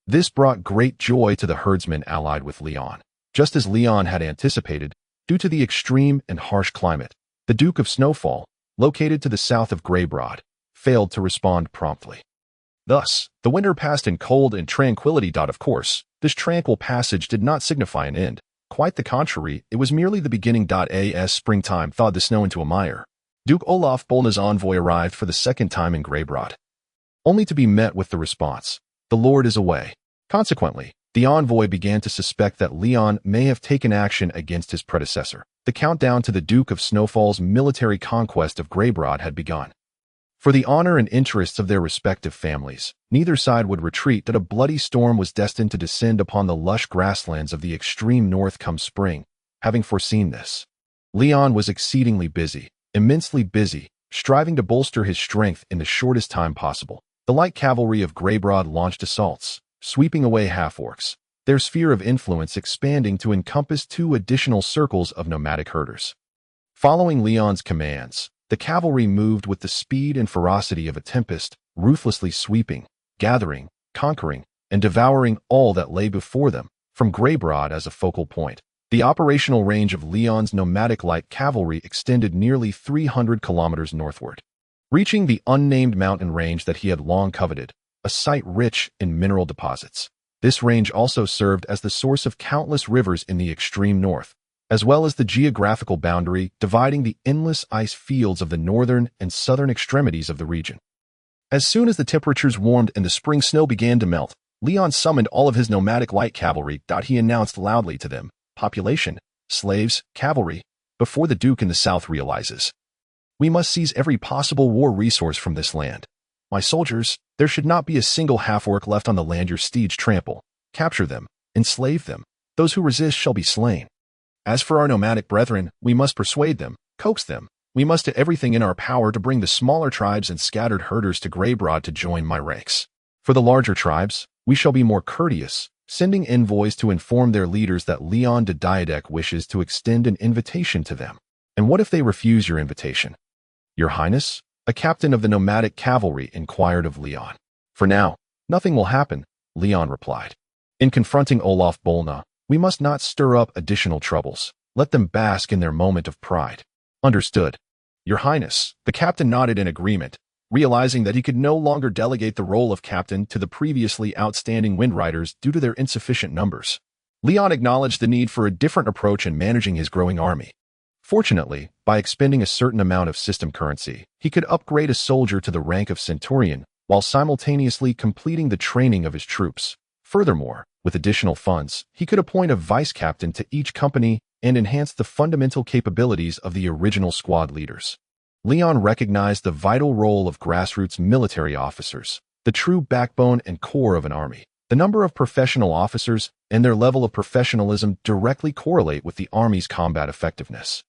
This brought great joy to the herdsmen allied with Leon. Just as Leon had anticipated, due to the extreme and harsh climate, the Duke of Snowfall, located to the south of Greybrod, failed to respond promptly. Thus, the winter passed in cold and tranquility. Of course, this tranquil passage did not signify an end. Quite the contrary, it was merely the beginning. As springtime thawed the snow into a mire, Duke Olaf Bolna's envoy arrived for the second time in Greybrod, only to be met with the response, "The Lord is away." Consequently, the envoy began to suspect that Leon may have taken action against his predecessor. The countdown to the Duke of Snowfall's military conquest of Greybrod had begun. For the honor and interests of their respective families, neither side would retreat. That a bloody storm was destined to descend upon the lush grasslands of the extreme north come spring. Having foreseen this, Leon was exceedingly busy, immensely busy, striving to bolster his strength in the shortest time possible. The light cavalry of Greybrod launched assaults, sweeping away half-orcs, their sphere of influence expanding to encompass 2 additional circles of nomadic herders. Following Leon's commands, the cavalry moved with the speed and ferocity of a tempest, ruthlessly sweeping, gathering, conquering, and devouring all that lay before them, from Greybrod as a focal point. The operational range of Leon's nomadic light cavalry extended nearly 300 kilometers northward, reaching the unnamed mountain range that he had long coveted, a site rich in mineral deposits. This range also served as the source of countless rivers in the extreme north, as well as the geographical boundary dividing the endless ice fields of the northern and southern extremities of the region. As soon as the temperatures warmed and the spring snow began to melt, Leon summoned all of his nomadic light cavalry. He announced loudly to them, "Population, slaves, cavalry, before the Duke in the south realizes. We must seize every possible war resource from this land. My soldiers, there should not be a single half-orc left on the land your steeds trample. Capture them, enslave them. Those who resist shall be slain. As for our nomadic brethren, we must persuade them, coax them. We must do everything in our power to bring the smaller tribes and scattered herders to Greybrod to join my ranks. For the larger tribes, we shall be more courteous, sending envoys to inform their leaders that Leon de Diadec wishes to extend an invitation to them. And what if they refuse your invitation?" "Your Highness," a captain of the nomadic cavalry inquired of Leon. "For now, nothing will happen," Leon replied. "In confronting Olaf Bolna, we must not stir up additional troubles. Let them bask in their moment of pride." "Understood." "Your Highness," the captain nodded in agreement. Realizing that he could no longer delegate the role of captain to the previously outstanding Windriders due to their insufficient numbers, Leon acknowledged the need for a different approach in managing his growing army. Fortunately, by expending a certain amount of system currency, he could upgrade a soldier to the rank of centurion while simultaneously completing the training of his troops. Furthermore, with additional funds, he could appoint a vice-captain to each company and enhance the fundamental capabilities of the original squad leaders. Leon recognized the vital role of grassroots military officers, the true backbone and core of an army. The number of professional officers and their level of professionalism directly correlate with the army's combat effectiveness.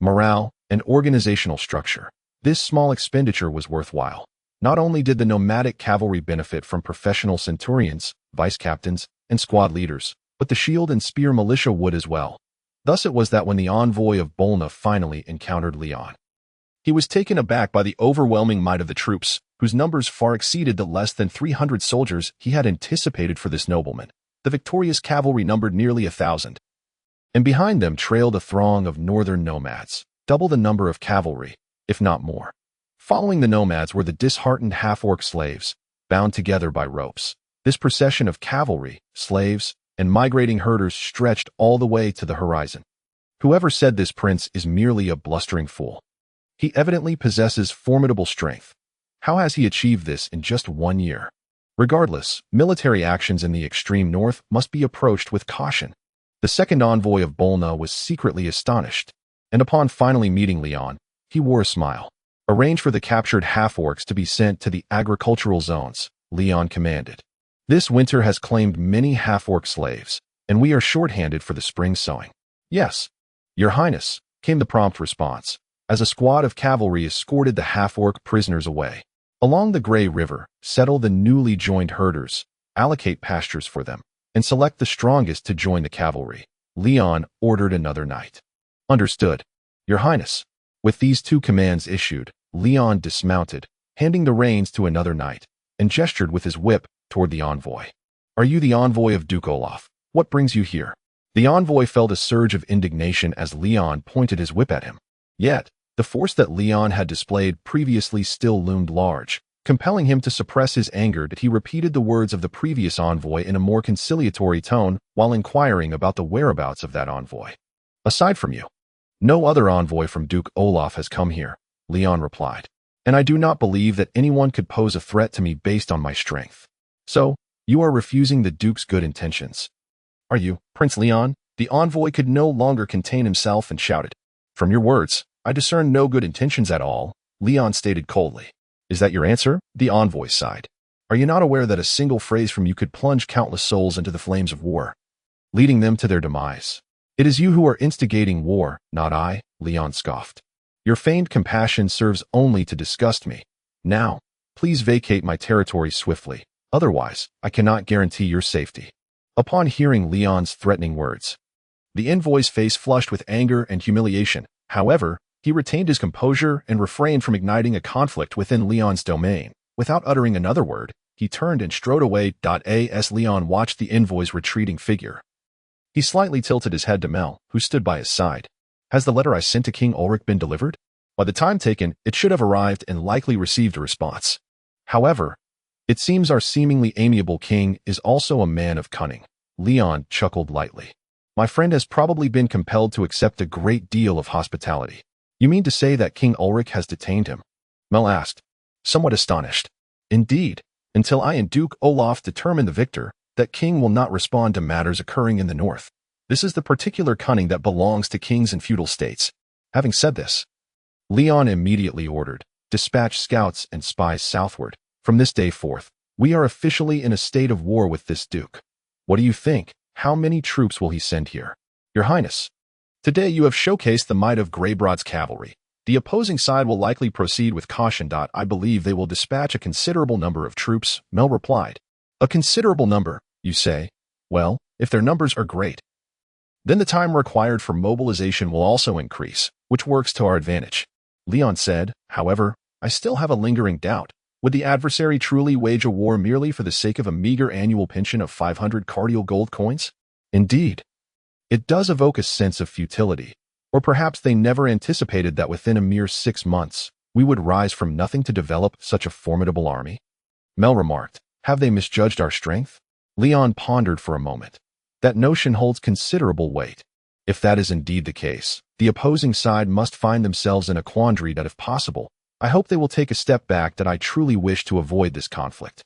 Morale and organizational structure. This small expenditure was worthwhile. Not only did the nomadic cavalry benefit from professional centurions, vice-captains, and squad leaders, but the shield and spear militia would as well. Thus it was that when the envoy of Bolna finally encountered Leon, he was taken aback by the overwhelming might of the troops, whose numbers far exceeded the less than 300 soldiers he had anticipated for this nobleman. The victorious cavalry numbered nearly 1,000. And behind them trailed a throng of northern nomads, double the number of cavalry, if not more. Following the nomads were the disheartened half-orc slaves, bound together by ropes. This procession of cavalry, slaves, and migrating herders stretched all the way to the horizon. Whoever said this prince is merely a blustering fool. He evidently possesses formidable strength. How has he achieved this in just 1 year? Regardless, military actions in the extreme north must be approached with caution. The second envoy of Bolna was secretly astonished, and upon finally meeting Leon, he wore a smile. Arrange for the captured half-orcs to be sent to the agricultural zones, Leon commanded. This winter has claimed many half-orc slaves, and we are short-handed for the spring sowing. Yes, Your Highness, came the prompt response, as a squad of cavalry escorted the half-orc prisoners away. Along the Grey River, settle the newly joined herders, allocate pastures for them, and select the strongest to join the cavalry. Leon ordered another knight. Understood, Your Highness. With these two commands issued, Leon dismounted, handing the reins to another knight, and gestured with his whip toward the envoy. Are you the envoy of Duke Olaf? What brings you here? The envoy felt a surge of indignation as Leon pointed his whip at him. Yet, the force that Leon had displayed previously still loomed large, compelling him to suppress his anger. He repeated the words of the previous envoy in a more conciliatory tone while inquiring about the whereabouts of that envoy. Aside from you, no other envoy from Duke Olaf has come here, Leon replied, and I do not believe that anyone could pose a threat to me based on my strength. So, you are refusing the Duke's good intentions. Are you, Prince Leon? The envoy could no longer contain himself and shouted. From your words, I discern no good intentions at all, Leon stated coldly. Is that your answer? The envoy sighed. Are you not aware that a single phrase from you could plunge countless souls into the flames of war, leading them to their demise? It is you who are instigating war, not I, Leon scoffed. Your feigned compassion serves only to disgust me. Now, please vacate my territory swiftly, otherwise, I cannot guarantee your safety. Upon hearing Leon's threatening words, the envoy's face flushed with anger and humiliation. However, he retained his composure and refrained from igniting a conflict within Leon's domain. Without uttering another word, he turned and strode away. As Leon watched the envoy's retreating figure, he slightly tilted his head to Mel, who stood by his side. Has the letter I sent to King Ulrich been delivered? By the time taken, it should have arrived and likely received a response. However, it seems our seemingly amiable king is also a man of cunning. Leon chuckled lightly. My friend has probably been compelled to accept a great deal of hospitality. You mean to say that King Ulrich has detained him? Mel asked, somewhat astonished. Indeed, until I and Duke Olaf determine the victor, that king will not respond to matters occurring in the north. This is the particular cunning that belongs to kings and feudal states. Having said this, Leon immediately ordered, dispatch scouts and spies southward. From this day forth, we are officially in a state of war with this duke. What do you think? How many troops will he send here? Your Highness, today you have showcased the might of Greybrod's cavalry. The opposing side will likely proceed with caution. I believe they will dispatch a considerable number of troops, Mel replied. A considerable number, you say? Well, if their numbers are great, then the time required for mobilization will also increase, which works to our advantage. Leon said, however, I still have a lingering doubt. Would the adversary truly wage a war merely for the sake of a meager annual pension of 500 cardial gold coins? Indeed, it does evoke a sense of futility. Or perhaps they never anticipated that within a mere 6 months, we would rise from nothing to develop such a formidable army? Mel remarked, have they misjudged our strength? Leon pondered for a moment. That notion holds considerable weight. If that is indeed the case, the opposing side must find themselves in a quandary that, if possible, I hope they will take a step back, that I truly wish to avoid this conflict.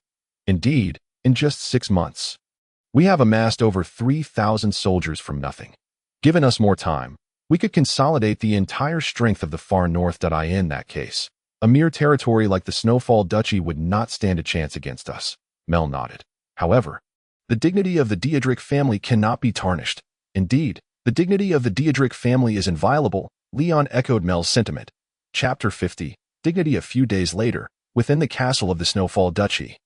Indeed, in just 6 months, we have amassed over 3,000 soldiers from nothing. Given us more time, we could consolidate the entire strength of the far north. In that case, a mere territory like the Snowfall Duchy would not stand a chance against us. Mel nodded. However, the dignity of the Diedrich family cannot be tarnished. Indeed, the dignity of the Diedrich family is inviolable. Leon echoed Mel's sentiment. Chapter 50. Dignity. A few days later, within the castle of the Snowfall Duchy,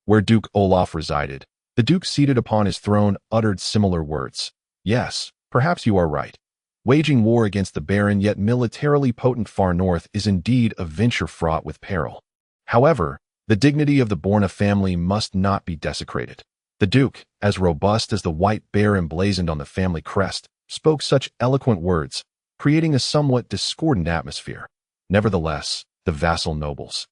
where Duke Olaf resided, the Duke, seated upon his throne, uttered similar words. Yes, perhaps you are right. Waging war against the barren yet militarily potent far north is indeed a venture fraught with peril. However, the dignity of the Borna family must not be desecrated. The Duke, as robust as the white bear emblazoned on the family crest, spoke such eloquent words, creating a somewhat discordant atmosphere. Nevertheless, the vassal nobles,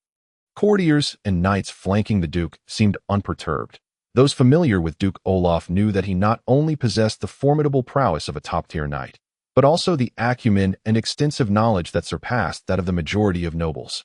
courtiers, and knights flanking the Duke seemed unperturbed. Those familiar with Duke Olaf knew that he not only possessed the formidable prowess of a top-tier knight, but also the acumen and extensive knowledge that surpassed that of the majority of nobles.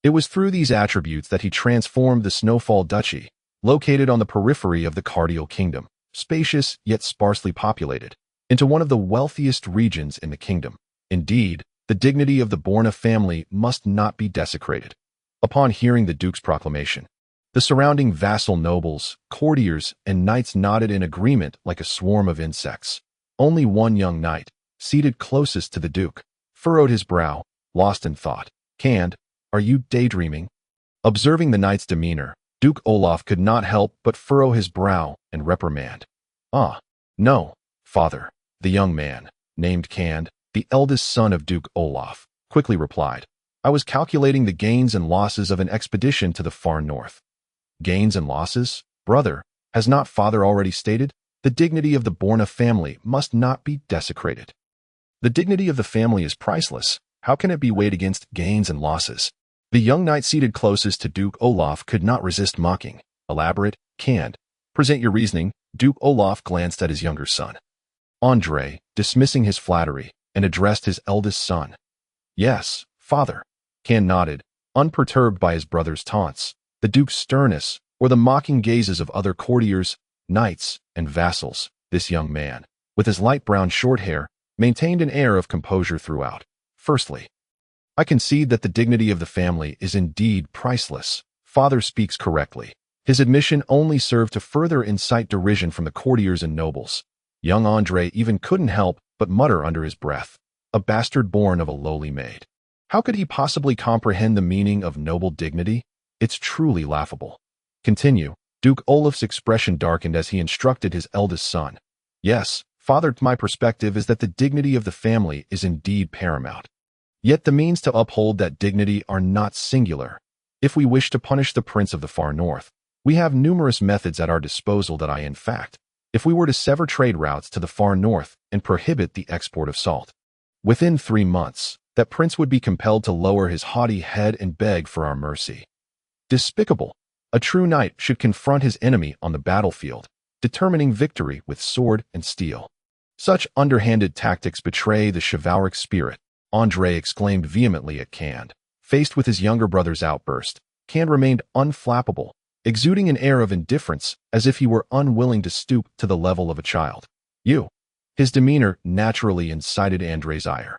It was through these attributes that he transformed the Snowfall Duchy, located on the periphery of the Cardial Kingdom, spacious yet sparsely populated, into one of the wealthiest regions in the kingdom. Indeed, the dignity of the Borna family must not be desecrated. Upon hearing the Duke's proclamation, the surrounding vassal nobles, courtiers, and knights nodded in agreement like a swarm of insects. Only one young knight, seated closest to the Duke, furrowed his brow, lost in thought. Cand, are you daydreaming? Observing the knight's demeanor, Duke Olaf could not help but furrow his brow and reprimand. Ah, no, father. The young man, named Cand, the eldest son of Duke Olaf, quickly replied. I was calculating the gains and losses of an expedition to the far north. Gains and losses? Brother, has not father already stated? The dignity of the Borna family must not be desecrated. The dignity of the family is priceless. How can it be weighed against gains and losses? The young knight seated closest to Duke Olaf could not resist mocking. Elaborate, Cand. Present your reasoning. Duke Olaf glanced at his younger son, Andrei, dismissing his flattery, and addressed his eldest son. Yes, father. Cand nodded, unperturbed by his brother's taunts, the Duke's sternness, or the mocking gazes of other courtiers, knights, and vassals. This young man, with his light brown short hair, maintained an air of composure throughout. Firstly, I concede that the dignity of the family is indeed priceless. Father speaks correctly. His admission only served to further incite derision from the courtiers and nobles. Young Andrei even couldn't help but mutter under his breath, a bastard born of a lowly maid. How could he possibly comprehend the meaning of noble dignity? It's truly laughable. Continue. Duke Olaf's expression darkened as he instructed his eldest son. Yes, father, my perspective is that the dignity of the family is indeed paramount. Yet the means to uphold that dignity are not singular. If we wish to punish the prince of the far north, we have numerous methods at our disposal. In fact, if we were to sever trade routes to the far north and prohibit the export of salt, within 3 months, that prince would be compelled to lower his haughty head and beg for our mercy. Despicable. A true knight should confront his enemy on the battlefield, determining victory with sword and steel. Such underhanded tactics betray the chivalric spirit, Andrei exclaimed vehemently at Cand. Faced with his younger brother's outburst, Cand remained unflappable, exuding an air of indifference as if he were unwilling to stoop to the level of a child. You. His demeanor naturally incited Andrei's ire.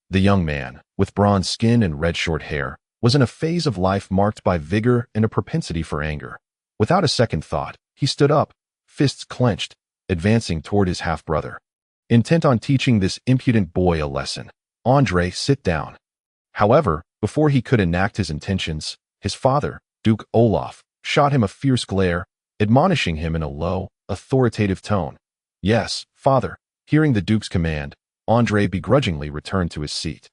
The young man, with bronze skin and red short hair, was in a phase of life marked by vigor and a propensity for anger. Without a second thought, he stood up, fists clenched, advancing toward his half-brother. Intent on teaching this impudent boy a lesson. Andrei, sit down. However, before he could enact his intentions, his father, Duke Olaf, shot him a fierce glare, admonishing him in a low, authoritative tone. Yes, father. Hearing the Duke's command, Andrei begrudgingly returned to his seat,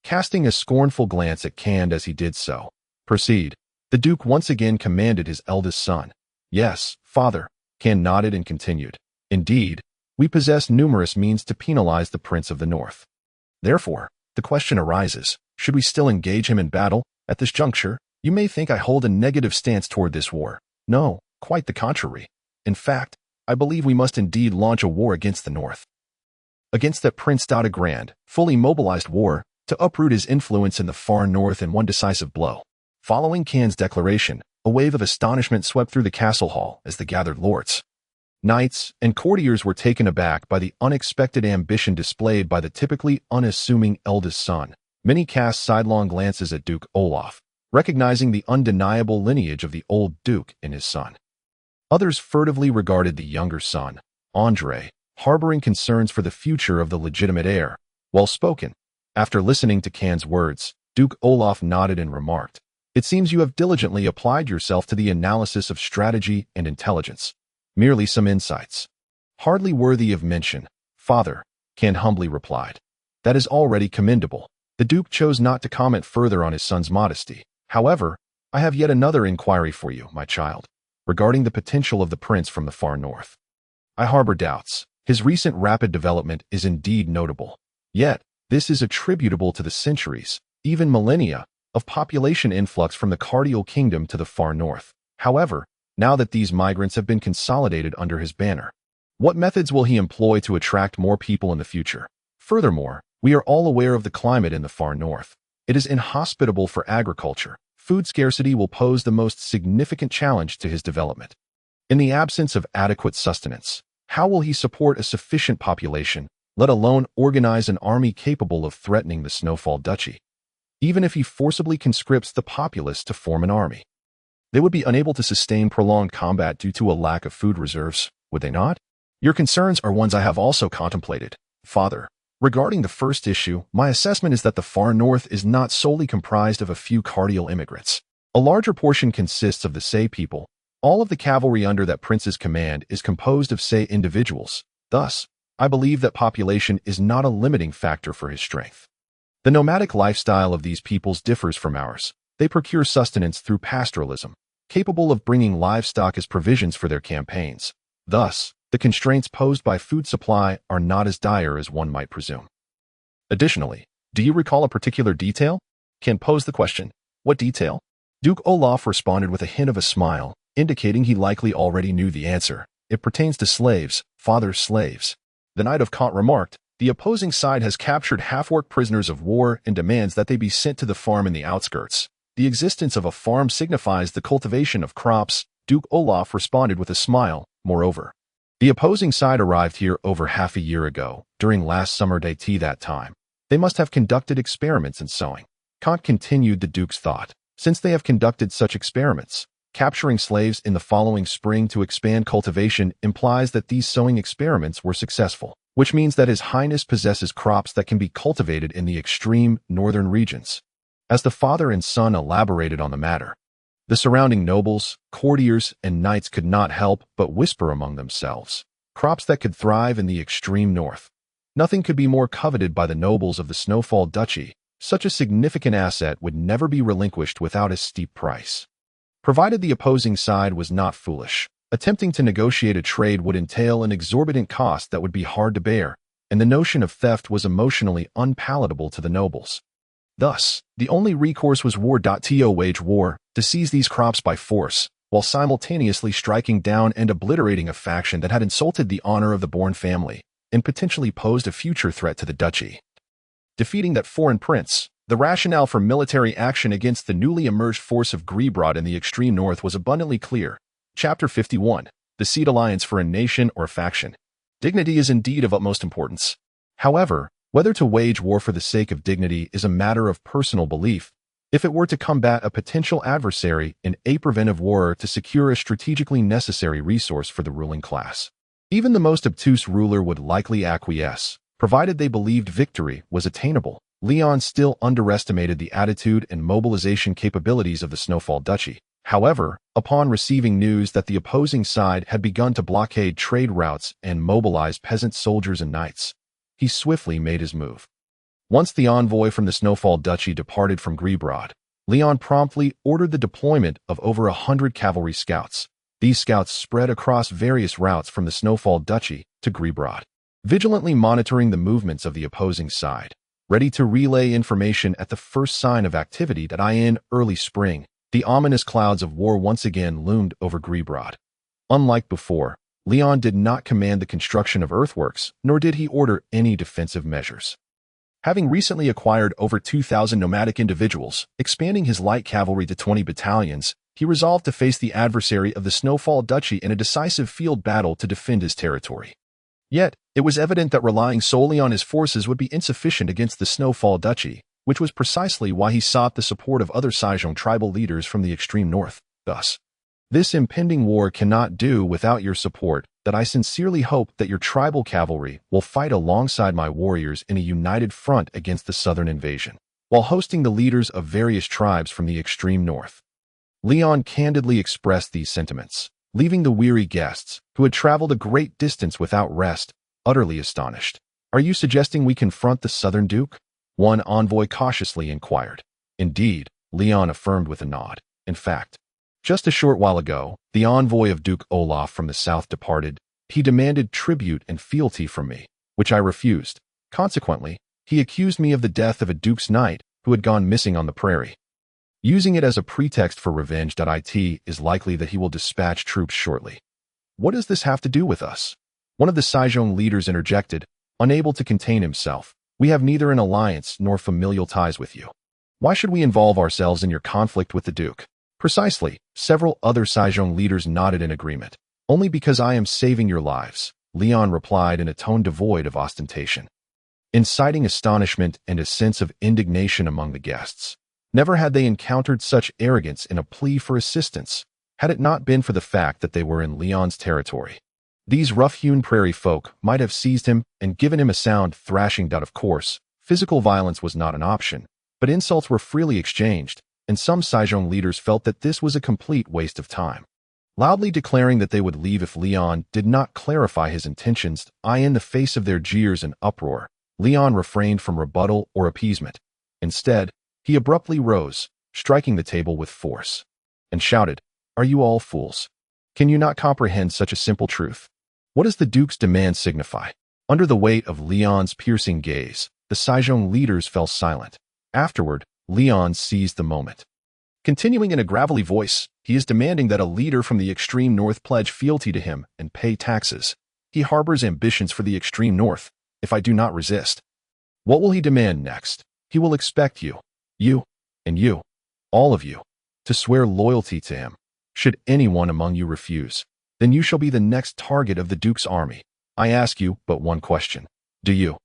casting a scornful glance at Cand as he did so. Proceed. The Duke once again commanded his eldest son. Yes, father. Cand nodded and continued. Indeed, we possess numerous means to penalize the Prince of the North. Therefore, the question arises, Should we still engage him in battle? At this juncture, you may think I hold a negative stance toward this war. No, quite the contrary. In fact, I believe we must indeed launch a war against the North. Against that Prince a grand, fully mobilized war, to uproot his influence in the far north in one decisive blow. Following Can's declaration, a wave of astonishment swept through the castle hall as the gathered lords, knights, and courtiers were taken aback by the unexpected ambition displayed by the typically unassuming eldest son. Many cast sidelong glances at Duke Olaf, recognizing the undeniable lineage of the old duke in his son. Others furtively regarded the younger son, Andrei, harboring concerns for the future of the legitimate heir. Well spoken. After listening to Can's words, Duke Olaf nodded and remarked, "It seems you have diligently applied yourself to the analysis of strategy and intelligence. Merely some insights. Hardly worthy of mention, father," Can humbly replied. "That is already commendable." The Duke chose not to comment further on his son's modesty. "However, I have yet another inquiry for you, my child, regarding the potential of the prince from the far north. I harbor doubts. His recent rapid development is indeed notable. Yet, this is attributable to the centuries, even millennia, of population influx from the Cardial Kingdom to the far north. However, now that these migrants have been consolidated under his banner, what methods will he employ to attract more people in the future? Furthermore, we are all aware of the climate in the far north. It is inhospitable for agriculture. Food scarcity will pose the most significant challenge to his development. In the absence of adequate sustenance, how will he support a sufficient population, let alone organize an army capable of threatening the Snowfall Duchy? Even if he forcibly conscripts the populace to form an army, they would be unable to sustain prolonged combat due to a lack of food reserves, would they not? Your concerns are ones I have also contemplated, father. Regarding the first issue, my assessment is that the far north is not solely comprised of a few Cardial immigrants. A larger portion consists of the Say people. All of the cavalry under that prince's command is composed of Say individuals. Thus, I believe that population is not a limiting factor for his strength. The nomadic lifestyle of these peoples differs from ours. They procure sustenance through pastoralism, capable of bringing livestock as provisions for their campaigns. Thus, the constraints posed by food supply are not as dire as one might presume. Additionally, do you recall a particular detail? Can posed the question, what detail? Duke Olaf responded with a hint of a smile, indicating he likely already knew the answer. It pertains to slaves, father's slaves. The Knight of Kant remarked, the opposing side has captured half-orc prisoners of war and demands that they be sent to the farm in the outskirts. The existence of a farm signifies the cultivation of crops. Duke Olaf responded with a smile. Moreover, the opposing side arrived here over half a year ago, during last summer day tea that time. They must have conducted experiments in sowing. Kant continued the Duke's thought. Since they have conducted such experiments, capturing slaves in the following spring to expand cultivation implies that these sowing experiments were successful, which means that His Highness possesses crops that can be cultivated in the extreme northern regions. As the father and son elaborated on the matter, the surrounding nobles, courtiers, and knights could not help but whisper among themselves. Crops that could thrive in the extreme north. Nothing could be more coveted by the nobles of the Snowfall Duchy. Such a significant asset would never be relinquished without a steep price. Provided the opposing side was not foolish, attempting to negotiate a trade would entail an exorbitant cost that would be hard to bear, and the notion of theft was emotionally unpalatable to the nobles. Thus, the only recourse was war. To wage war, to seize these crops by force, while simultaneously striking down and obliterating a faction that had insulted the honor of the Bourne family and potentially posed a future threat to the duchy. Defeating that foreign prince, the rationale for military action against the newly emerged force of Grebrod in the extreme north was abundantly clear. Chapter 51. The Seed Alliance for a Nation or Faction. Dignity is indeed of utmost importance. However, whether to wage war for the sake of dignity is a matter of personal belief. If it were to combat a potential adversary in a preventive war to secure a strategically necessary resource for the ruling class, even the most obtuse ruler would likely acquiesce, provided they believed victory was attainable. Leon still underestimated the attitude and mobilization capabilities of the Snowfall Duchy. However, upon receiving news that the opposing side had begun to blockade trade routes and mobilize peasant soldiers and knights, he swiftly made his move. Once the envoy from the Snowfall Duchy departed from Grebrod, Leon promptly ordered the deployment of over 100 cavalry scouts. These scouts spread across various routes from the Snowfall Duchy to Grebrod, vigilantly monitoring the movements of the opposing side. ready to relay information at the first sign of activity that in early spring. The ominous clouds of war once again loomed over Greebrod. Unlike before, Leon did not command the construction of earthworks, nor did he order any defensive measures. Having recently acquired over 2,000 nomadic individuals, expanding his light cavalry to 20 battalions, he resolved to face the adversary of the Snowfall Duchy in a decisive field battle to defend his territory. Yet, it was evident that relying solely on his forces would be insufficient against the Snowfall Duchy, which was precisely why he sought the support of other Saijong tribal leaders from the extreme north. Thus, this impending war cannot do without your support, that I sincerely hope that your tribal cavalry will fight alongside my warriors in a united front against the southern invasion, while hosting the leaders of various tribes from the extreme north. Leon candidly expressed these sentiments, leaving the weary guests, who had traveled a great distance without rest, utterly astonished. "Are you suggesting we confront the southern duke?" one envoy cautiously inquired. "Indeed," Leon affirmed with a nod. "In fact, just a short while ago, the envoy of Duke Olaf from the south departed. He demanded tribute and fealty from me, which I refused. Consequently, he accused me of the death of a duke's knight who had gone missing on the prairie. Using it as a pretext for revenge, it is likely that he will dispatch troops shortly." "What does this have to do with us?" one of the Saijong leaders interjected, unable to contain himself. "We have neither an alliance nor familial ties with you. Why should we involve ourselves in your conflict with the duke?" "Precisely," several other Saijong leaders nodded in agreement. "Only because I am saving your lives," Leon replied in a tone devoid of ostentation, inciting astonishment and a sense of indignation among the guests. Never had they encountered such arrogance in a plea for assistance, had it not been for the fact that they were in Leon's territory. These rough-hewn prairie folk might have seized him and given him a sound thrashing. Of course, physical violence was not an option, but insults were freely exchanged, and some Saijong leaders felt that this was a complete waste of time. Loudly declaring that they would leave if Leon did not clarify his intentions, in the face of their jeers and uproar, Leon refrained from rebuttal or appeasement. Instead, he abruptly rose, striking the table with force, and shouted, "Are you all fools? Can you not comprehend such a simple truth? What does the duke's demand signify?" Under the weight of Leon's piercing gaze, the Saijong leaders fell silent. Afterward, Leon seized the moment. Continuing in a gravelly voice, "He is demanding that a leader from the extreme north pledge fealty to him and pay taxes. He harbors ambitions for the extreme north. If I do not resist, what will he demand next? He will expect you, and you, all of you, to swear loyalty to him. Should anyone among you refuse, then you shall be the next target of the duke's army. I ask you but one question. Do you,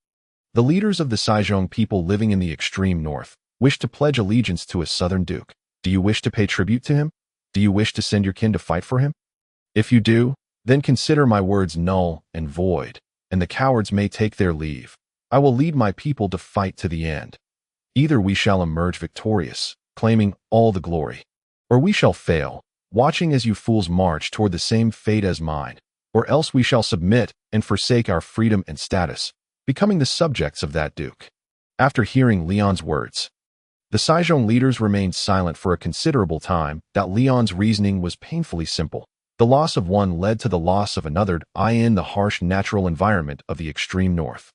the leaders of the Saijong people living in the extreme north, wish to pledge allegiance to a southern duke? Do you wish to pay tribute to him? Do you wish to send your kin to fight for him? If you do, then consider my words null and void, and the cowards may take their leave. I will lead my people to fight to the end. Either we shall emerge victorious, claiming all the glory, or we shall fail, watching as you fools march toward the same fate as mine, or else we shall submit and forsake our freedom and status, becoming the subjects of that duke." After hearing Leon's words, the Saijong leaders remained silent for a considerable time. That Leon's reasoning was painfully simple. The loss of one led to the loss of another in the harsh natural environment of the extreme north.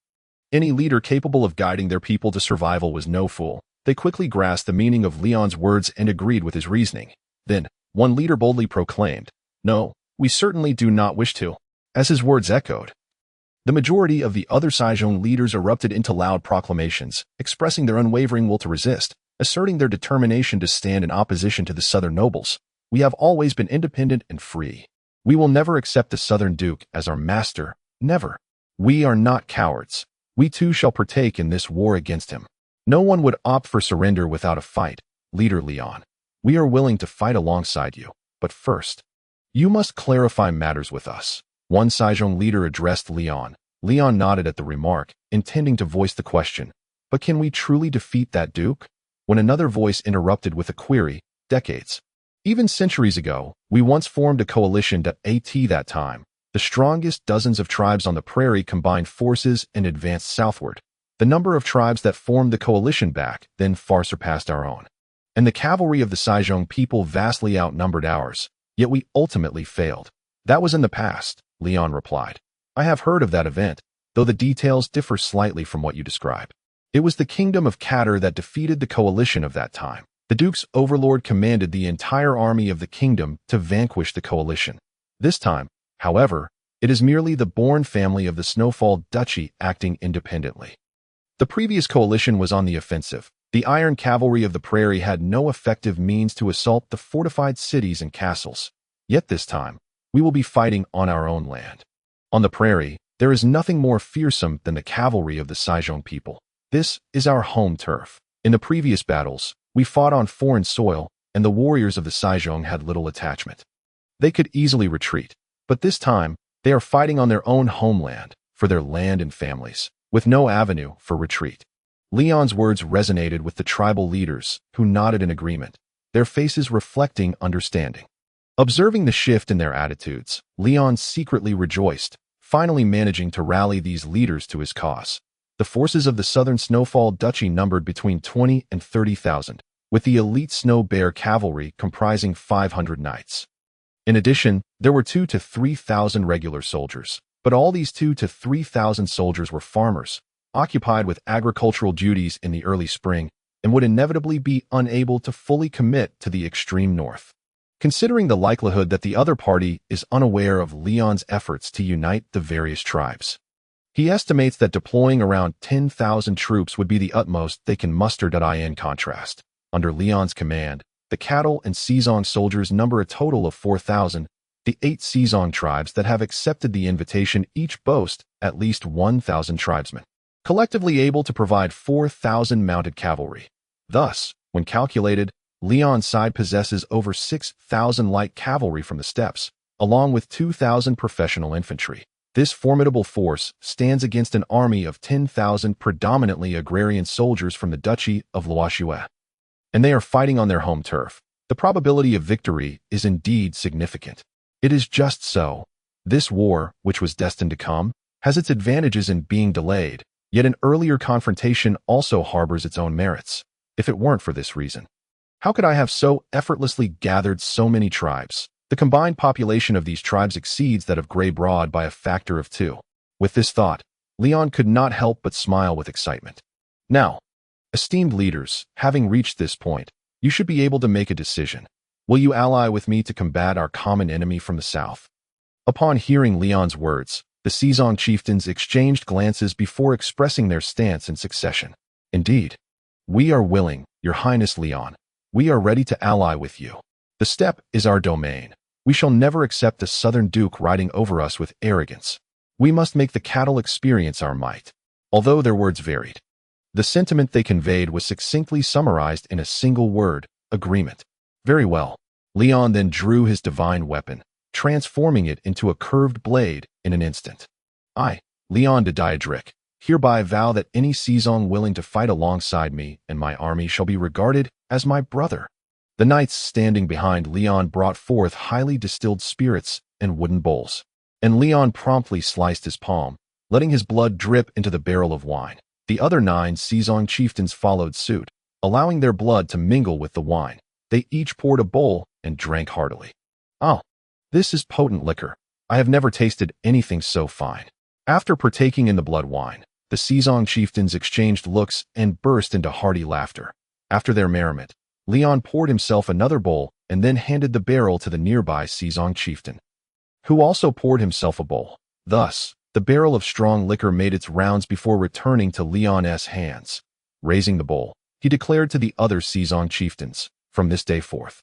Any leader capable of guiding their people to survival was no fool. They quickly grasped the meaning of Leon's words and agreed with his reasoning. Then, one leader boldly proclaimed, "No, we certainly do not wish to." As his words echoed, the majority of the other Saijong leaders erupted into loud proclamations, expressing their unwavering will to resist, asserting their determination to stand in opposition to the southern nobles. "We have always been independent and free. We will never accept the southern duke as our master, never. We are not cowards. We too shall partake in this war against him. No one would opt for surrender without a fight, Leader Leon. We are willing to fight alongside you, but first, you must clarify matters with us." One Saijong leader addressed Leon. Leon nodded at the remark, intending to voice the question, "But can we truly defeat that duke?" When another voice interrupted with a query, "Decades, even centuries ago, we once formed a coalition that time. The strongest dozens of tribes on the prairie combined forces and advanced southward. The number of tribes that formed the coalition back then far surpassed our own, and the cavalry of the Saijong people vastly outnumbered ours, yet we ultimately failed." "That was in the past," Leon replied. "I have heard of that event, though the details differ slightly from what you describe. It was the kingdom of Catter that defeated the coalition of that time. The Duke's overlord commanded the entire army of the kingdom to vanquish the coalition. This time, however, it is merely the born family of the Snowfall Duchy acting independently. The previous coalition was on the offensive. The iron cavalry of the prairie had no effective means to assault the fortified cities and castles. Yet this time, we will be fighting on our own land. On the prairie, there is nothing more fearsome than the cavalry of the Saijong people. This is our home turf. In the previous battles, we fought on foreign soil, and the warriors of the Saijong had little attachment. They could easily retreat, but this time, they are fighting on their own homeland, for their land and families, with no avenue for retreat. Leon's words resonated with the tribal leaders, who nodded in agreement, their faces reflecting understanding. Observing the shift in their attitudes, Leon secretly rejoiced, finally managing to rally these leaders to his cause. The forces of the southern Snowfall Duchy numbered between 20 and 30,000, with the elite Snow Bear cavalry comprising 500 knights. In addition, there were 2,000 to 3,000 regular soldiers, but all these 2,000 to 3,000 soldiers were farmers, occupied with agricultural duties in the early spring, and would inevitably be unable to fully commit to the extreme north. Considering the likelihood that the other party is unaware of Leon's efforts to unite the various tribes, he estimates that deploying around 10,000 troops would be the utmost they can muster. In contrast, under Leon's command, the cattle and Sezong soldiers number a total of 4,000. The 8 Sezong tribes that have accepted the invitation each boast at least 1,000 tribesmen, collectively able to provide 4,000 mounted cavalry. Thus, when calculated, Leon's side possesses over 6,000 light cavalry from the steppes, along with 2,000 professional infantry. This formidable force stands against an army of 10,000 predominantly agrarian soldiers from the Duchy of Luoxue. And they are fighting on their home turf. The probability of victory is indeed significant. It is just so. This war, which was destined to come, has its advantages in being delayed, yet an earlier confrontation also harbors its own merits. If it weren't for this reason, how could I have so effortlessly gathered so many tribes? The combined population of these tribes exceeds that of Grey Broad by a factor of 2. With this thought, Leon could not help but smile with excitement. Now, esteemed leaders, having reached this point, you should be able to make a decision. Will you ally with me to combat our common enemy from the south? Upon hearing Leon's words, the Sezong chieftains exchanged glances before expressing their stance in succession. Indeed, we are willing, Your Highness Leon. We are ready to ally with you. The steppe is our domain. We shall never accept a southern duke riding over us with arrogance. We must make the cattle experience our might. Although their words varied, the sentiment they conveyed was succinctly summarized in a single word: agreement. Very well. Leon then drew his divine weapon, transforming it into a curved blade in an instant. I, Leon de Diedrich, hereby vow that any Sezong willing to fight alongside me and my army shall be regarded as my brother. The knights standing behind Leon brought forth highly distilled spirits and wooden bowls, and Leon promptly sliced his palm, letting his blood drip into the barrel of wine. The other 9 Sezong chieftains followed suit, allowing their blood to mingle with the wine. They each poured a bowl and drank heartily. Oh, this is potent liquor. I have never tasted anything so fine. After partaking in the blood wine, the Sezong chieftains exchanged looks and burst into hearty laughter. After their merriment, Leon poured himself another bowl and then handed the barrel to the nearby Sezong chieftain, who also poured himself a bowl. Thus, the barrel of strong liquor made its rounds before returning to Leon's hands. Raising the bowl, he declared to the other Sezong chieftains, "From this day forth,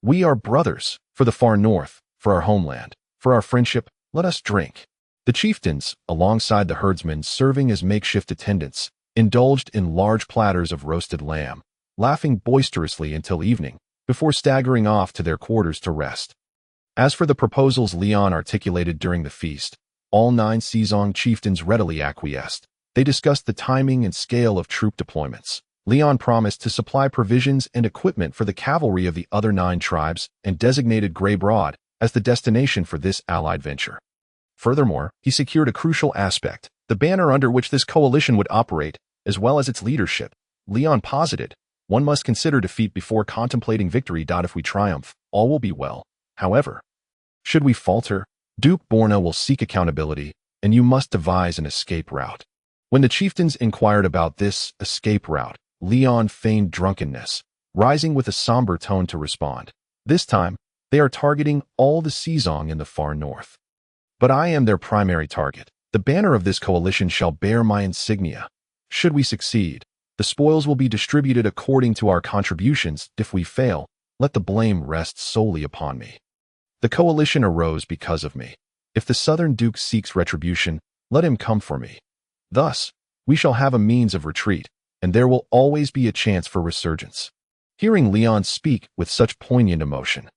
we are brothers. For the far north, for our homeland, for our friendship, let us drink." The chieftains, alongside the herdsmen serving as makeshift attendants, indulged in large platters of roasted lamb, laughing boisterously until evening, before staggering off to their quarters to rest. As for the proposals Leon articulated during the feast, all 9 Sezong chieftains readily acquiesced. They discussed the timing and scale of troop deployments. Leon promised to supply provisions and equipment for the cavalry of the other 9 tribes and designated Grey Broad as the destination for this allied venture. Furthermore, he secured a crucial aspect: the banner under which this coalition would operate, as well as its leadership. Leon posited, "One must consider defeat before contemplating victory. If we triumph, all will be well. However, should we falter, Duke Borna will seek accountability, and you must devise an escape route. When the chieftains inquired about this escape route, Leon feigned drunkenness, rising with a somber tone to respond. This time, they are targeting all the Sizong in the far north. But I am their primary target. The banner of this coalition shall bear my insignia. Should we succeed, the spoils will be distributed according to our contributions. If we fail, let the blame rest solely upon me. The coalition arose because of me. If the southern duke seeks retribution, let him come for me. Thus, we shall have a means of retreat, and there will always be a chance for resurgence. Hearing Leon speak with such poignant emotion,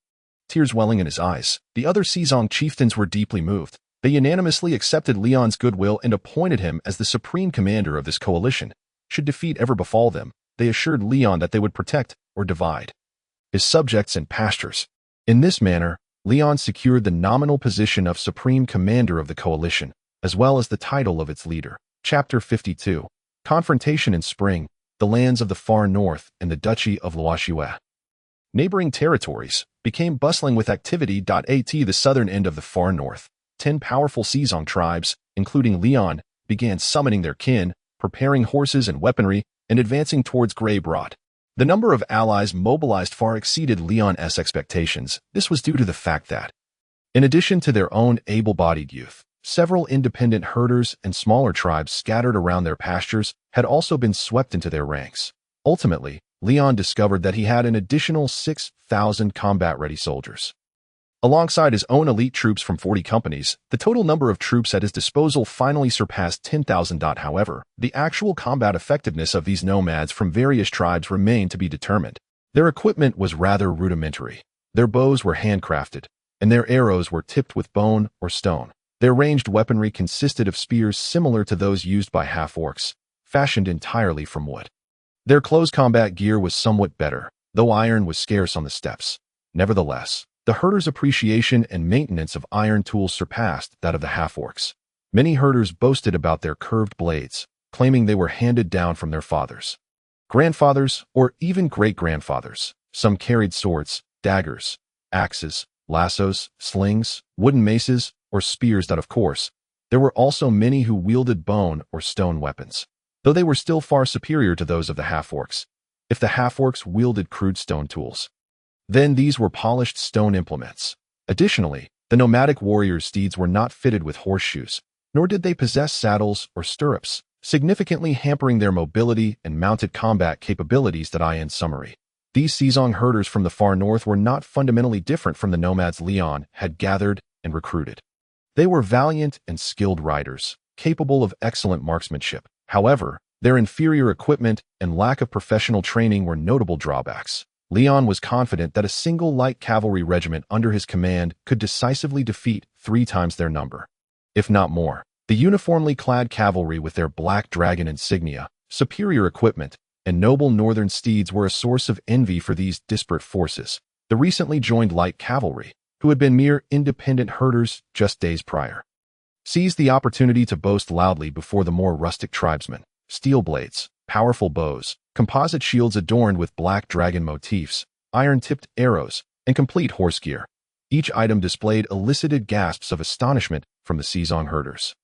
tears welling in his eyes, the other Sizong chieftains were deeply moved. They unanimously accepted Leon's goodwill and appointed him as the supreme commander of this coalition. Should defeat ever befall them, they assured Leon that they would protect or divide his subjects and pastures. In this manner, Leon secured the nominal position of supreme commander of the coalition, as well as the title of its leader. Chapter 52. Confrontation in Spring, the lands of the far north and the Duchy of Luoxue. Neighboring territories became bustling with activity. At the southern end of the far north, 10 powerful Sizong tribes, including Leon, began summoning their kin, preparing horses and weaponry, and advancing towards Grey Broad. The number of allies mobilized far exceeded Leon's expectations. This was due to the fact that, in addition to their own able-bodied youth, several independent herders and smaller tribes scattered around their pastures had also been swept into their ranks. Ultimately, Leon discovered that he had an additional 6,000 combat-ready soldiers. Alongside his own elite troops from 40 companies, the total number of troops at his disposal finally surpassed 10,000. However, the actual combat effectiveness of these nomads from various tribes remained to be determined. Their equipment was rather rudimentary. Their bows were handcrafted, and their arrows were tipped with bone or stone. Their ranged weaponry consisted of spears similar to those used by half-orcs, fashioned entirely from wood. Their close combat gear was somewhat better, though iron was scarce on the steppes. Nevertheless, the herders' appreciation and maintenance of iron tools surpassed that of the half-orcs. Many herders boasted about their curved blades, claiming they were handed down from their fathers, grandfathers, or even great-grandfathers. Some carried swords, daggers, axes, lassos, slings, wooden maces, or spears. Of course, there were also many who wielded bone or stone weapons, though they were still far superior to those of the half-orcs. If the half-orcs wielded crude stone tools, then these were polished stone implements. Additionally, the nomadic warriors' steeds were not fitted with horseshoes, nor did they possess saddles or stirrups, significantly hampering their mobility and mounted combat capabilities. In summary, these Sizong herders from the far north were not fundamentally different from the nomads Leon had gathered and recruited. They were valiant and skilled riders, capable of excellent marksmanship. However, their inferior equipment and lack of professional training were notable drawbacks. Leon was confident that a single light cavalry regiment under his command could decisively defeat 3 times their number, if not more. The uniformly clad cavalry with their black dragon insignia, superior equipment, and noble northern steeds were a source of envy for these disparate forces. The recently joined light cavalry, who had been mere independent herders just days prior, seized the opportunity to boast loudly before the more rustic tribesmen. Steel blades, powerful bows, composite shields adorned with black dragon motifs, iron-tipped arrows, and complete horse gear. Each item displayed elicited gasps of astonishment from the Sizong herders.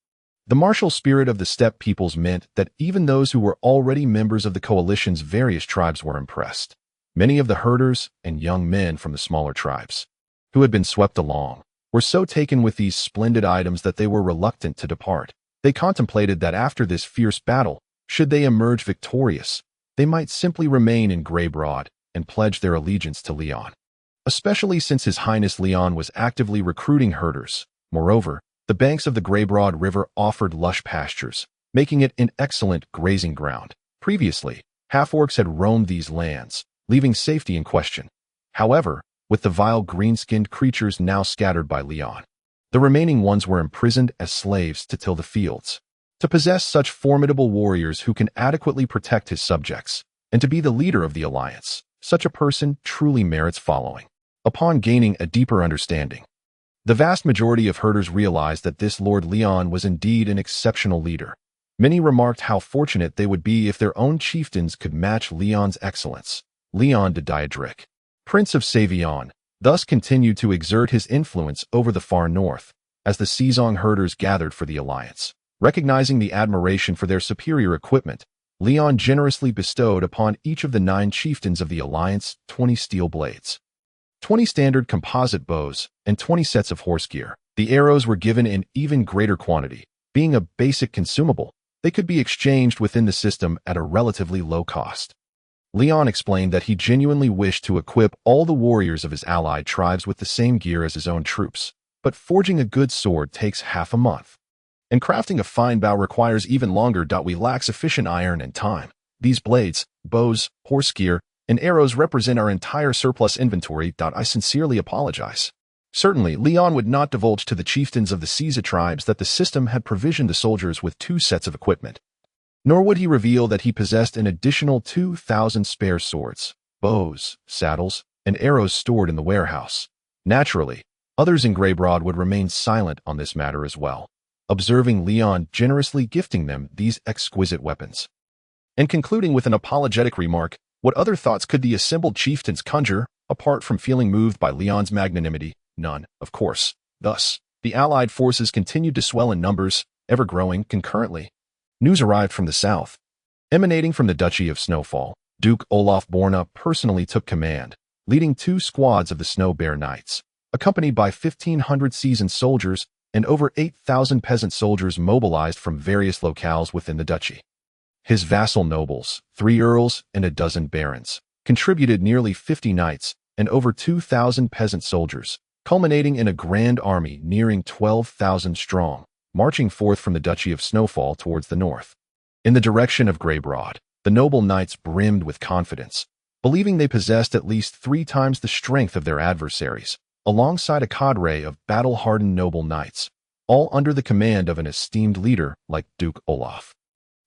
The martial spirit of the steppe peoples meant that even those who were already members of the coalition's various tribes were impressed. Many of the herders and young men from the smaller tribes, who had been swept along, were so taken with these splendid items that they were reluctant to depart. They contemplated that after this fierce battle, should they emerge victorious, they might simply remain in Grey Broad and pledge their allegiance to Leon, especially since His Highness Leon was actively recruiting herders. Moreover, the banks of the Grey Broad River offered lush pastures, making it an excellent grazing ground. Previously, half-orcs had roamed these lands, leaving safety in question. However, with the vile green-skinned creatures now scattered by Leon, the remaining ones were imprisoned as slaves to till the fields. To possess such formidable warriors who can adequately protect his subjects, and to be the leader of the alliance, such a person truly merits following. Upon gaining a deeper understanding, the vast majority of herders realized that this Lord Leon was indeed an exceptional leader. Many remarked how fortunate they would be if their own chieftains could match Leon's excellence. Leon de Diedrich, Prince of Savion, thus continued to exert his influence over the far north, as the Sizong herders gathered for the alliance. Recognizing the admiration for their superior equipment, Leon generously bestowed upon each of the 9 chieftains of the alliance 20 steel blades, 20 standard composite bows, and 20 sets of horse gear. The arrows were given in even greater quantity. Being a basic consumable, they could be exchanged within the system at a relatively low cost. Leon explained that he genuinely wished to equip all the warriors of his allied tribes with the same gear as his own troops, but forging a good sword takes half a month. And crafting a fine bow requires even longer. We lack sufficient iron and time. These blades, bows, horse gear, and arrows represent our entire surplus inventory. I sincerely apologize. Certainly, Leon would not divulge to the chieftains of the Caesar tribes that the system had provisioned the soldiers with 2 sets of equipment. Nor would he reveal that he possessed an additional 2,000 spare swords, bows, saddles, and arrows stored in the warehouse. Naturally, others in Greybroad would remain silent on this matter as well, observing Leon generously gifting them these exquisite weapons. And concluding with an apologetic remark, what other thoughts could the assembled chieftains conjure, apart from feeling moved by Leon's magnanimity? None, of course. Thus, the allied forces continued to swell in numbers, ever growing concurrently. News arrived from the south. Emanating from the Duchy of Snowfall, Duke Olaf Borna personally took command, leading 2 squads of the Snow Bear Knights, accompanied by 1,500 seasoned soldiers and over 8,000 peasant soldiers mobilized from various locales within the duchy. His vassal nobles, 3 earls and a dozen barons, contributed nearly 50 knights and over 2,000 peasant soldiers, culminating in a grand army nearing 12,000 strong, marching forth from the Duchy of Snowfall towards the north. In the direction of Greybroad, the noble knights brimmed with confidence, believing they possessed at least 3 times the strength of their adversaries, alongside a cadre of battle-hardened noble knights, all under the command of an esteemed leader like Duke Olaf.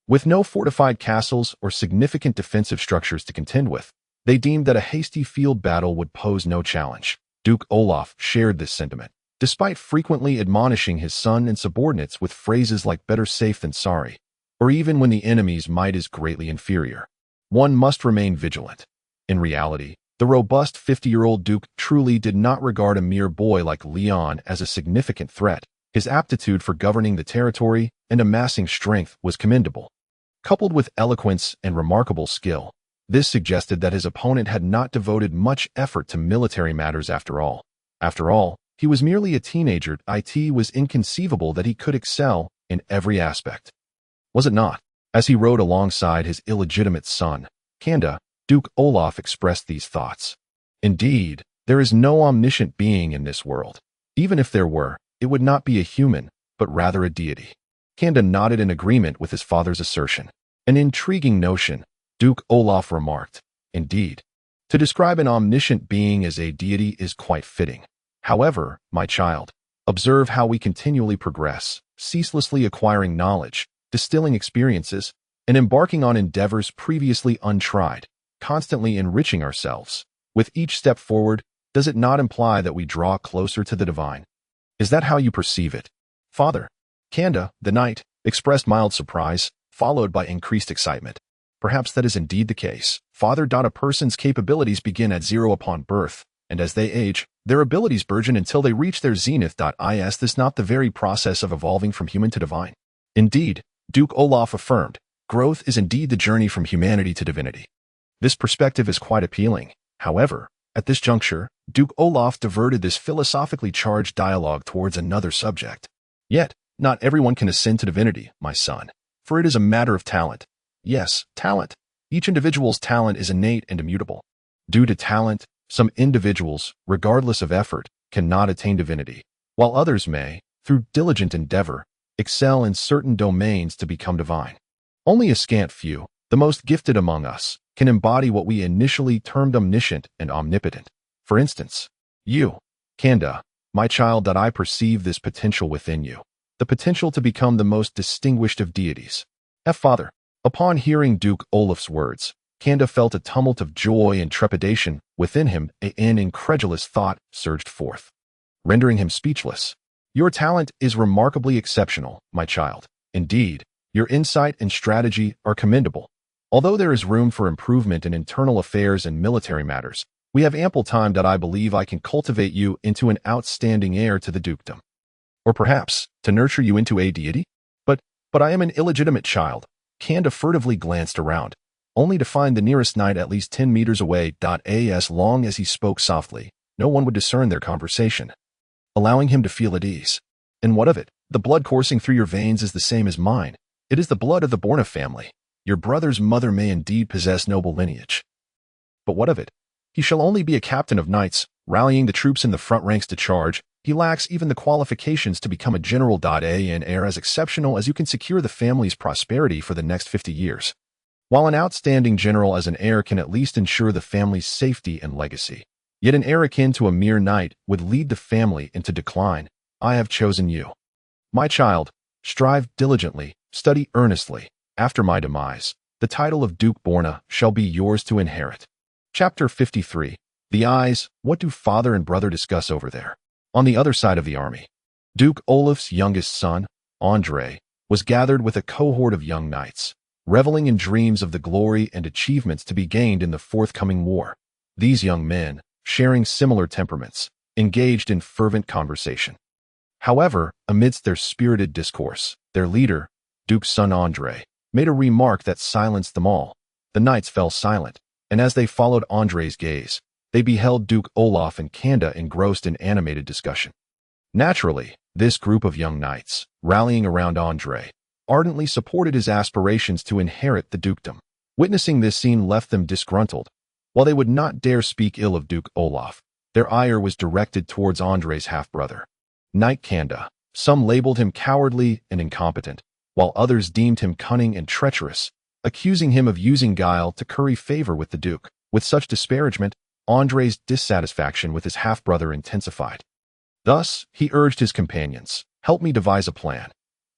With no fortified castles or significant defensive structures to contend with, they deemed that a hasty field battle would pose no challenge. Duke Olaf shared this sentiment, despite frequently admonishing his son and subordinates with phrases like better safe than sorry, or even when the enemy's might is greatly inferior. One must remain vigilant. In reality, the robust 50-year-old Duke truly did not regard a mere boy like Leon as a significant threat. His aptitude for governing the territory and amassing strength was commendable. Coupled with eloquence and remarkable skill, this suggested that his opponent had not devoted much effort to military matters after all. After all, he was merely a teenager. It was inconceivable that he could excel in every aspect. Was it not? As he rode alongside his illegitimate son, Kanda, Duke Olaf expressed these thoughts. Indeed, there is no omniscient being in this world. Even if there were, it would not be a human, but rather a deity. Kanda nodded in agreement with his father's assertion. An intriguing notion, Duke Olaf remarked. Indeed, to describe an omniscient being as a deity is quite fitting. However, my child, observe how we continually progress, ceaselessly acquiring knowledge, distilling experiences, and embarking on endeavors previously untried, constantly enriching ourselves. With each step forward, does it not imply that we draw closer to the divine? Is that how you perceive it, Father? Kanda, the knight, expressed mild surprise, followed by increased excitement. Perhaps that is indeed the case. Father. A person's capabilities begin at 0 upon birth, and as they age, their abilities burgeon until they reach their zenith. Is this not the very process of evolving from human to divine? Indeed, Duke Olaf affirmed, growth is indeed the journey from humanity to divinity. This perspective is quite appealing. However, at this juncture, Duke Olaf diverted this philosophically charged dialogue towards another subject. Yet, not everyone can ascend to divinity, my son, for it is a matter of talent. Yes, talent. Each individual's talent is innate and immutable. Due to talent, some individuals, regardless of effort, cannot attain divinity, while others may, through diligent endeavor, excel in certain domains to become divine. Only a scant few, the most gifted among us, can embody what we initially termed omniscient and omnipotent. For instance, you, Kanda, my child. I perceive this potential within you, the potential to become the most distinguished of deities. Father. Upon hearing Duke Olaf's words, Kanda felt a tumult of joy and trepidation within him. An incredulous thought surged forth, rendering him speechless. Your talent is remarkably exceptional, my child. Indeed, your insight and strategy are commendable. Although there is room for improvement in internal affairs and military matters, we have ample time. I believe I can cultivate you into an outstanding heir to the dukedom. Or perhaps, to nurture you into a deity? But But I am an illegitimate child. Kanda furtively glanced around, only to find the nearest knight at least 10 meters away. As long as he spoke softly, no one would discern their conversation, allowing him to feel at ease. And what of it? The blood coursing through your veins is the same as mine. It is the blood of the Borna family. Your brother's mother may indeed possess noble lineage. But what of it? He shall only be a captain of knights, rallying the troops in the front ranks to charge. He lacks even the qualifications to become a general. An heir as exceptional as you can secure the family's prosperity for the next 50 years. While an outstanding general as an heir can at least ensure the family's safety and legacy, yet an heir akin to a mere knight would lead the family into decline. I have chosen you. My child, strive diligently, study earnestly. After my demise, the title of Duke Borna shall be yours to inherit. Chapter 53. The Eyes. What do father and brother discuss over there? On the other side of the army, Duke Olaf's youngest son, Andrei, was gathered with a cohort of young knights, reveling in dreams of the glory and achievements to be gained in the forthcoming war. These young men, sharing similar temperaments, engaged in fervent conversation. However, amidst their spirited discourse, their leader, Duke's son Andrei, made a remark that silenced them all. The knights fell silent, and as they followed Andrei's gaze, they beheld Duke Olaf and Kanda engrossed in animated discussion. Naturally, this group of young knights, rallying around Andrei, ardently supported his aspirations to inherit the dukedom. Witnessing this scene left them disgruntled. While they would not dare speak ill of Duke Olaf, their ire was directed towards Andrei's half-brother, Knight Kanda. Some labeled him cowardly and incompetent, while others deemed him cunning and treacherous, accusing him of using guile to curry favor with the duke. With such disparagement, Andrei's dissatisfaction with his half-brother intensified. Thus, he urged his companions, "Help me devise a plan.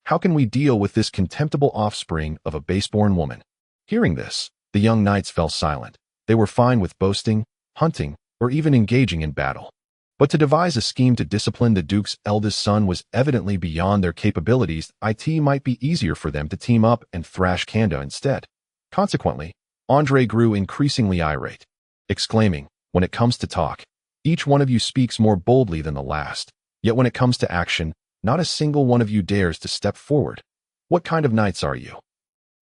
How can we deal with this contemptible offspring of a base-born woman?" Hearing this, the young knights fell silent. They were fine with boasting, hunting, or even engaging in battle. But to devise a scheme to discipline the duke's eldest son was evidently beyond their capabilities. It might be easier for them to team up and thrash Kanda instead. Consequently, Andrei grew increasingly irate, exclaiming, "When it comes to talk, each one of you speaks more boldly than the last. Yet when it comes to action, not a single one of you dares to step forward. What kind of knights are you?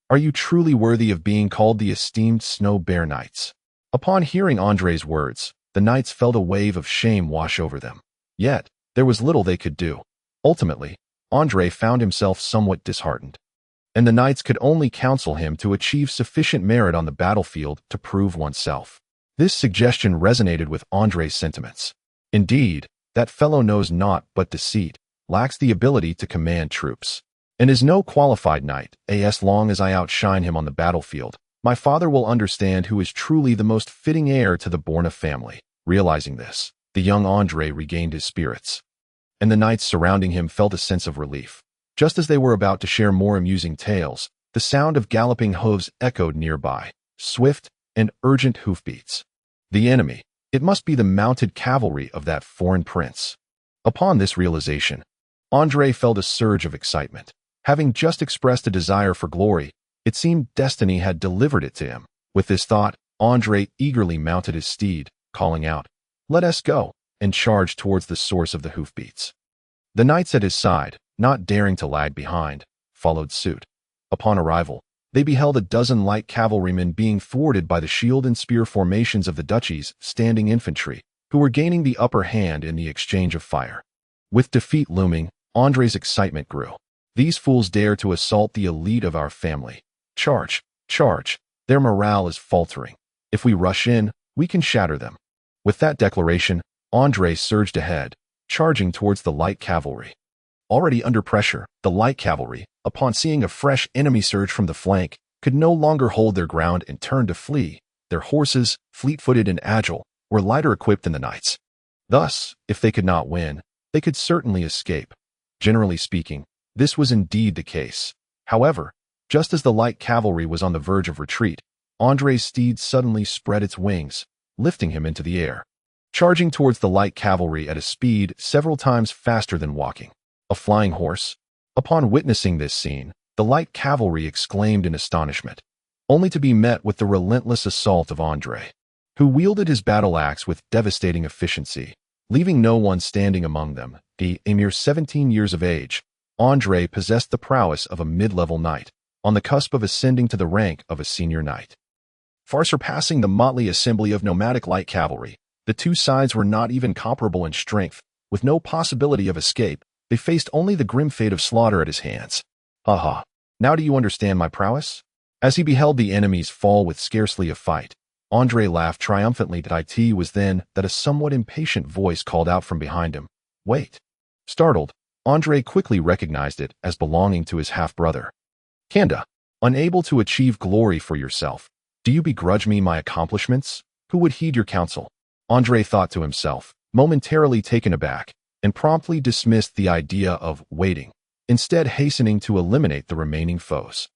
Are you truly worthy of being called the esteemed Snow Bear Knights?" Upon hearing Andrei's words, the knights felt a wave of shame wash over them. Yet, there was little they could do. Ultimately, Andrei found himself somewhat disheartened, and the knights could only counsel him to achieve sufficient merit on the battlefield to prove oneself. This suggestion resonated with Andrei's sentiments. Indeed, that fellow knows naught but deceit, lacks the ability to command troops, and is no qualified knight. As long as I outshine him on the battlefield, my father will understand who is truly the most fitting heir to the Borna family. Realizing this, the young Andrei regained his spirits, and the knights surrounding him felt a sense of relief. Just as they were about to share more amusing tales, the sound of galloping hooves echoed nearby, swift and urgent hoofbeats. The enemy, it must be the mounted cavalry of that foreign prince. Upon this realization, Andrei felt a surge of excitement. Having just expressed a desire for glory, it seemed destiny had delivered it to him. With this thought, Andrei eagerly mounted his steed, calling out, "Let us go," and charged towards the source of the hoofbeats. The knights at his side, not daring to lag behind, followed suit. Upon arrival, they beheld a dozen light cavalrymen being thwarted by the shield and spear formations of the duchy's standing infantry, who were gaining the upper hand in the exchange of fire. With defeat looming, Andrei's excitement grew. "These fools dare to assault the elite of our family. Charge, charge, their morale is faltering. If we rush in, we can shatter them." With that declaration, Andrei surged ahead, charging towards the light cavalry. Already under pressure, the light cavalry, upon seeing a fresh enemy surge from the flank, could no longer hold their ground and turned to flee. Their horses, fleet-footed and agile, were lighter equipped than the knights. Thus, if they could not win, they could certainly escape. Generally speaking, this was indeed the case. However, just as the light cavalry was on the verge of retreat, Andrei's steed suddenly spread its wings, lifting him into the air, charging towards the light cavalry at a speed several times faster than walking. A flying horse? Upon witnessing this scene, the light cavalry exclaimed in astonishment, only to be met with the relentless assault of Andrei, who wielded his battle axe with devastating efficiency, leaving no one standing among them. A mere 17 years of age, Andrei possessed the prowess of a mid-level knight, on the cusp of ascending to the rank of a senior knight. Far surpassing the motley assembly of nomadic light cavalry, the two sides were not even comparable in strength. With no possibility of escape, they faced only the grim fate of slaughter at his hands. Ha! Now do you understand my prowess? As he beheld the enemies fall with scarcely a fight, Andrei laughed triumphantly. It was then that a somewhat impatient voice called out from behind him. Wait. Startled, Andrei quickly recognized it as belonging to his half-brother. Kanda, unable to achieve glory for yourself, do you begrudge me my accomplishments? Who would heed your counsel? Andrei thought to himself, momentarily taken aback, and promptly dismissed the idea of waiting, instead hastening to eliminate the remaining foes.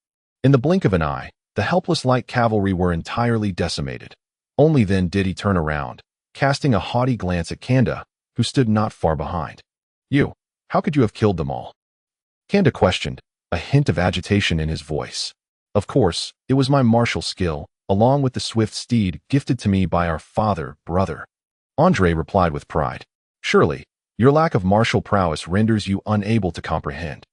In the blink of an eye, the helpless light cavalry were entirely decimated. Only then did he turn around, casting a haughty glance at Kanda, who stood not far behind. You, how could you have killed them all? Kanda questioned, a hint of agitation in his voice. Of course, it was my martial skill, along with the swift steed gifted to me by our brother. Andrei replied with pride. Surely, your lack of martial prowess renders you unable to comprehend.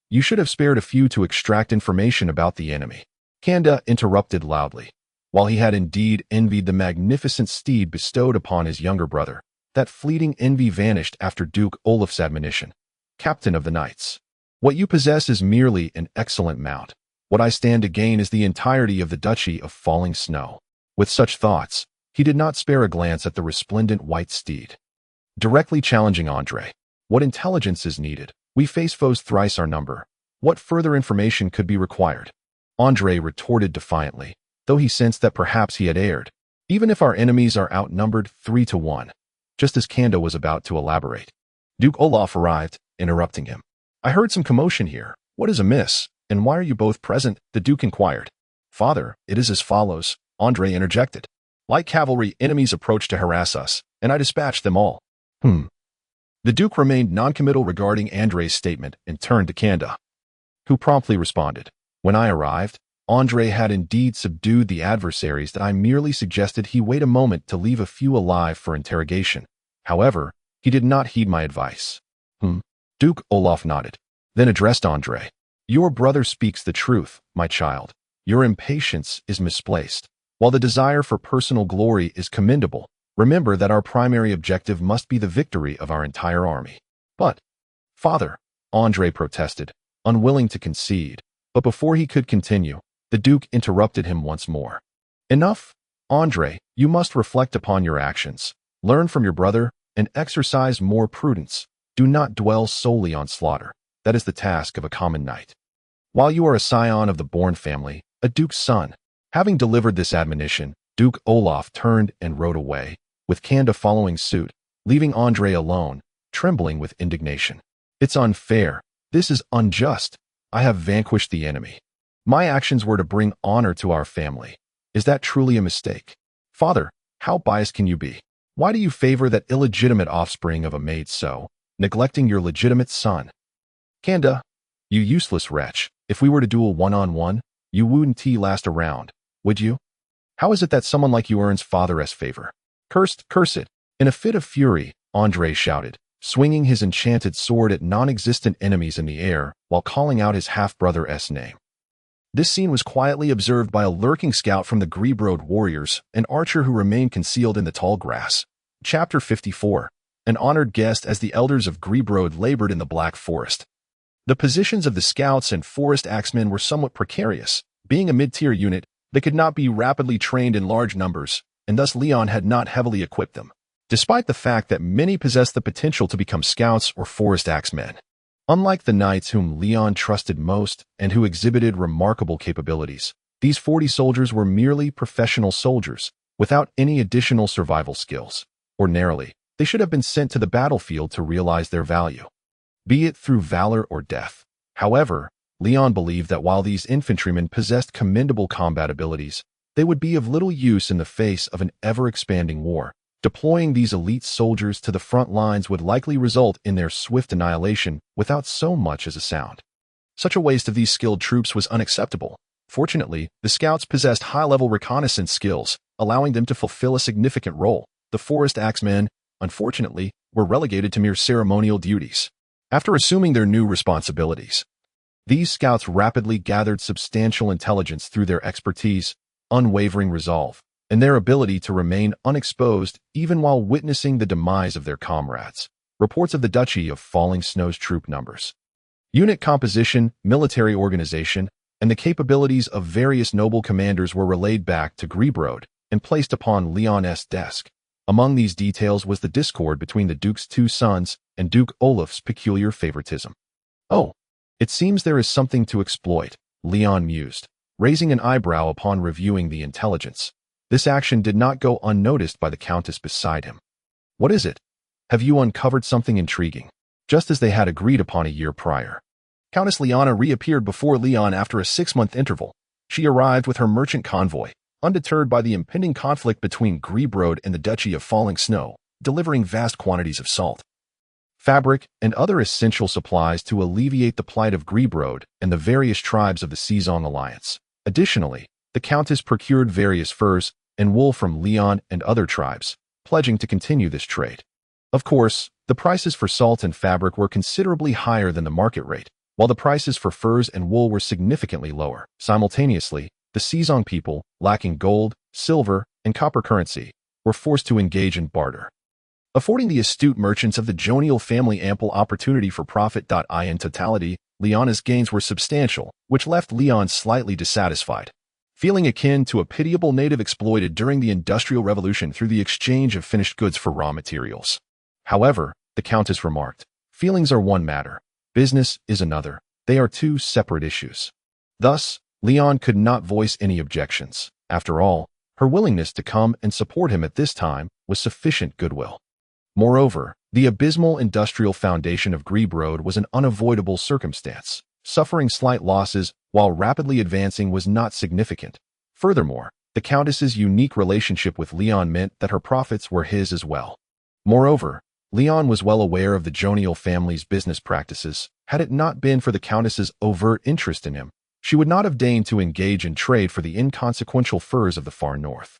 You should have spared a few to extract information about the enemy. Kanda interrupted loudly. While he had indeed envied the magnificent steed bestowed upon his younger brother, that fleeting envy vanished after Duke Olaf's admonition. Captain of the Knights, what you possess is merely an excellent mount. What I stand to gain is the entirety of the Duchy of Falling Snow. With such thoughts, he did not spare a glance at the resplendent white steed. Directly challenging Andrei. What intelligence is needed? We face foes thrice our number. What further information could be required? Andrei retorted defiantly, though he sensed that perhaps he had erred. Even if our enemies are outnumbered 3-1. Just as Kanda was about to elaborate, Duke Olaf arrived, interrupting him. I heard some commotion here. What is amiss, and why are you both present? The Duke inquired. Father, it is as follows, Andrei interjected. Light cavalry enemies approached to harass us, and I dispatched them all. The Duke remained noncommittal regarding Andrei's statement and turned to Kanda, who promptly responded. When I arrived, Andrei had indeed subdued the adversaries that I merely suggested he wait a moment to leave a few alive for interrogation. However, he did not heed my advice. Duke Olaf nodded, then addressed Andrei. Your brother speaks the truth, my child. Your impatience is misplaced. While the desire for personal glory is commendable, remember that our primary objective must be the victory of our entire army. But, Father, Andrei protested, unwilling to concede, but before he could continue, the Duke interrupted him once more. Enough, Andrei, you must reflect upon your actions, learn from your brother, and exercise more prudence. Do not dwell solely on slaughter. That is the task of a common knight. While you are a scion of the Born family, a duke's son. Having delivered this admonition, Duke Olaf turned and rode away, with Kanda following suit, leaving Andrei alone, trembling with indignation. It's unfair. This is unjust. I have vanquished the enemy. My actions were to bring honor to our family. Is that truly a mistake? Father, how biased can you be? Why do you favor that illegitimate offspring of a maid so, neglecting your legitimate son? Kanda, you useless wretch, if we were to duel one-on-one, you wouldn't last a round, would you? How is it that someone like you earns father's favor? Curse it. In a fit of fury, Andrei shouted, swinging his enchanted sword at non-existent enemies in the air while calling out his half-brother's name. This scene was quietly observed by a lurking scout from the Grebrode warriors, an archer who remained concealed in the tall grass. Chapter 54. An honored guest as the elders of Grebrode labored in the Black Forest. The positions of the scouts and forest axemen were somewhat precarious. Being a mid-tier unit, they could not be rapidly trained in large numbers, and thus Leon had not heavily equipped them, despite the fact that many possessed the potential to become scouts or forest axemen. Unlike the knights whom Leon trusted most and who exhibited remarkable capabilities, these 40 soldiers were merely professional soldiers, without any additional survival skills. Ordinarily, they should have been sent to the battlefield to realize their value, be it through valor or death. However, Leon believed that while these infantrymen possessed commendable combat abilities, they would be of little use in the face of an ever-expanding war. Deploying these elite soldiers to the front lines would likely result in their swift annihilation without so much as a sound. Such a waste of these skilled troops was unacceptable. Fortunately, the scouts possessed high-level reconnaissance skills, allowing them to fulfill a significant role. The forest axemen, unfortunately, were relegated to mere ceremonial duties. After assuming their new responsibilities, these scouts rapidly gathered substantial intelligence through their expertise, unwavering resolve, and their ability to remain unexposed even while witnessing the demise of their comrades. Reports of the Duchy of Falling Snow's troop numbers, unit composition, military organization, and the capabilities of various noble commanders were relayed back to Gribrod and placed upon Leon's desk. Among these details was the discord between the Duke's two sons and Duke Olaf's peculiar favoritism. Oh, it seems there is something to exploit, Leon mused, raising an eyebrow upon reviewing the intelligence. This action did not go unnoticed by the Countess beside him. What is it? Have you uncovered something intriguing? Just as they had agreed upon a year prior. Countess Leona reappeared before Leon after a 6-month interval. She arrived with her merchant convoy, undeterred by the impending conflict between Gribrod and the Duchy of Falling Snow, delivering vast quantities of salt, fabric, and other essential supplies to alleviate the plight of Gribrod and the various tribes of the Seasong Alliance. Additionally, the Countess procured various furs and wool from Leon and other tribes, pledging to continue this trade. Of course, the prices for salt and fabric were considerably higher than the market rate, while the prices for furs and wool were significantly lower. Simultaneously, the Seasong people, lacking gold, silver, and copper currency, were forced to engage in barter, affording the astute merchants of the Jonial family ample opportunity for profit. In totality, Leona's gains were substantial, which left Leon slightly dissatisfied, feeling akin to a pitiable native exploited during the Industrial Revolution through the exchange of finished goods for raw materials. However, the Countess remarked, feelings are one matter, business is another. They are two separate issues. Thus, Leon could not voice any objections. After all, her willingness to come and support him at this time was sufficient goodwill. Moreover, the abysmal industrial foundation of Gribrod was an unavoidable circumstance. Suffering slight losses while rapidly advancing was not significant. Furthermore, the Countess's unique relationship with Leon meant that her profits were his as well. Moreover, Leon was well aware of the Jonial family's business practices. Had it not been for the Countess's overt interest in him, she would not have deigned to engage in trade for the inconsequential furs of the far north.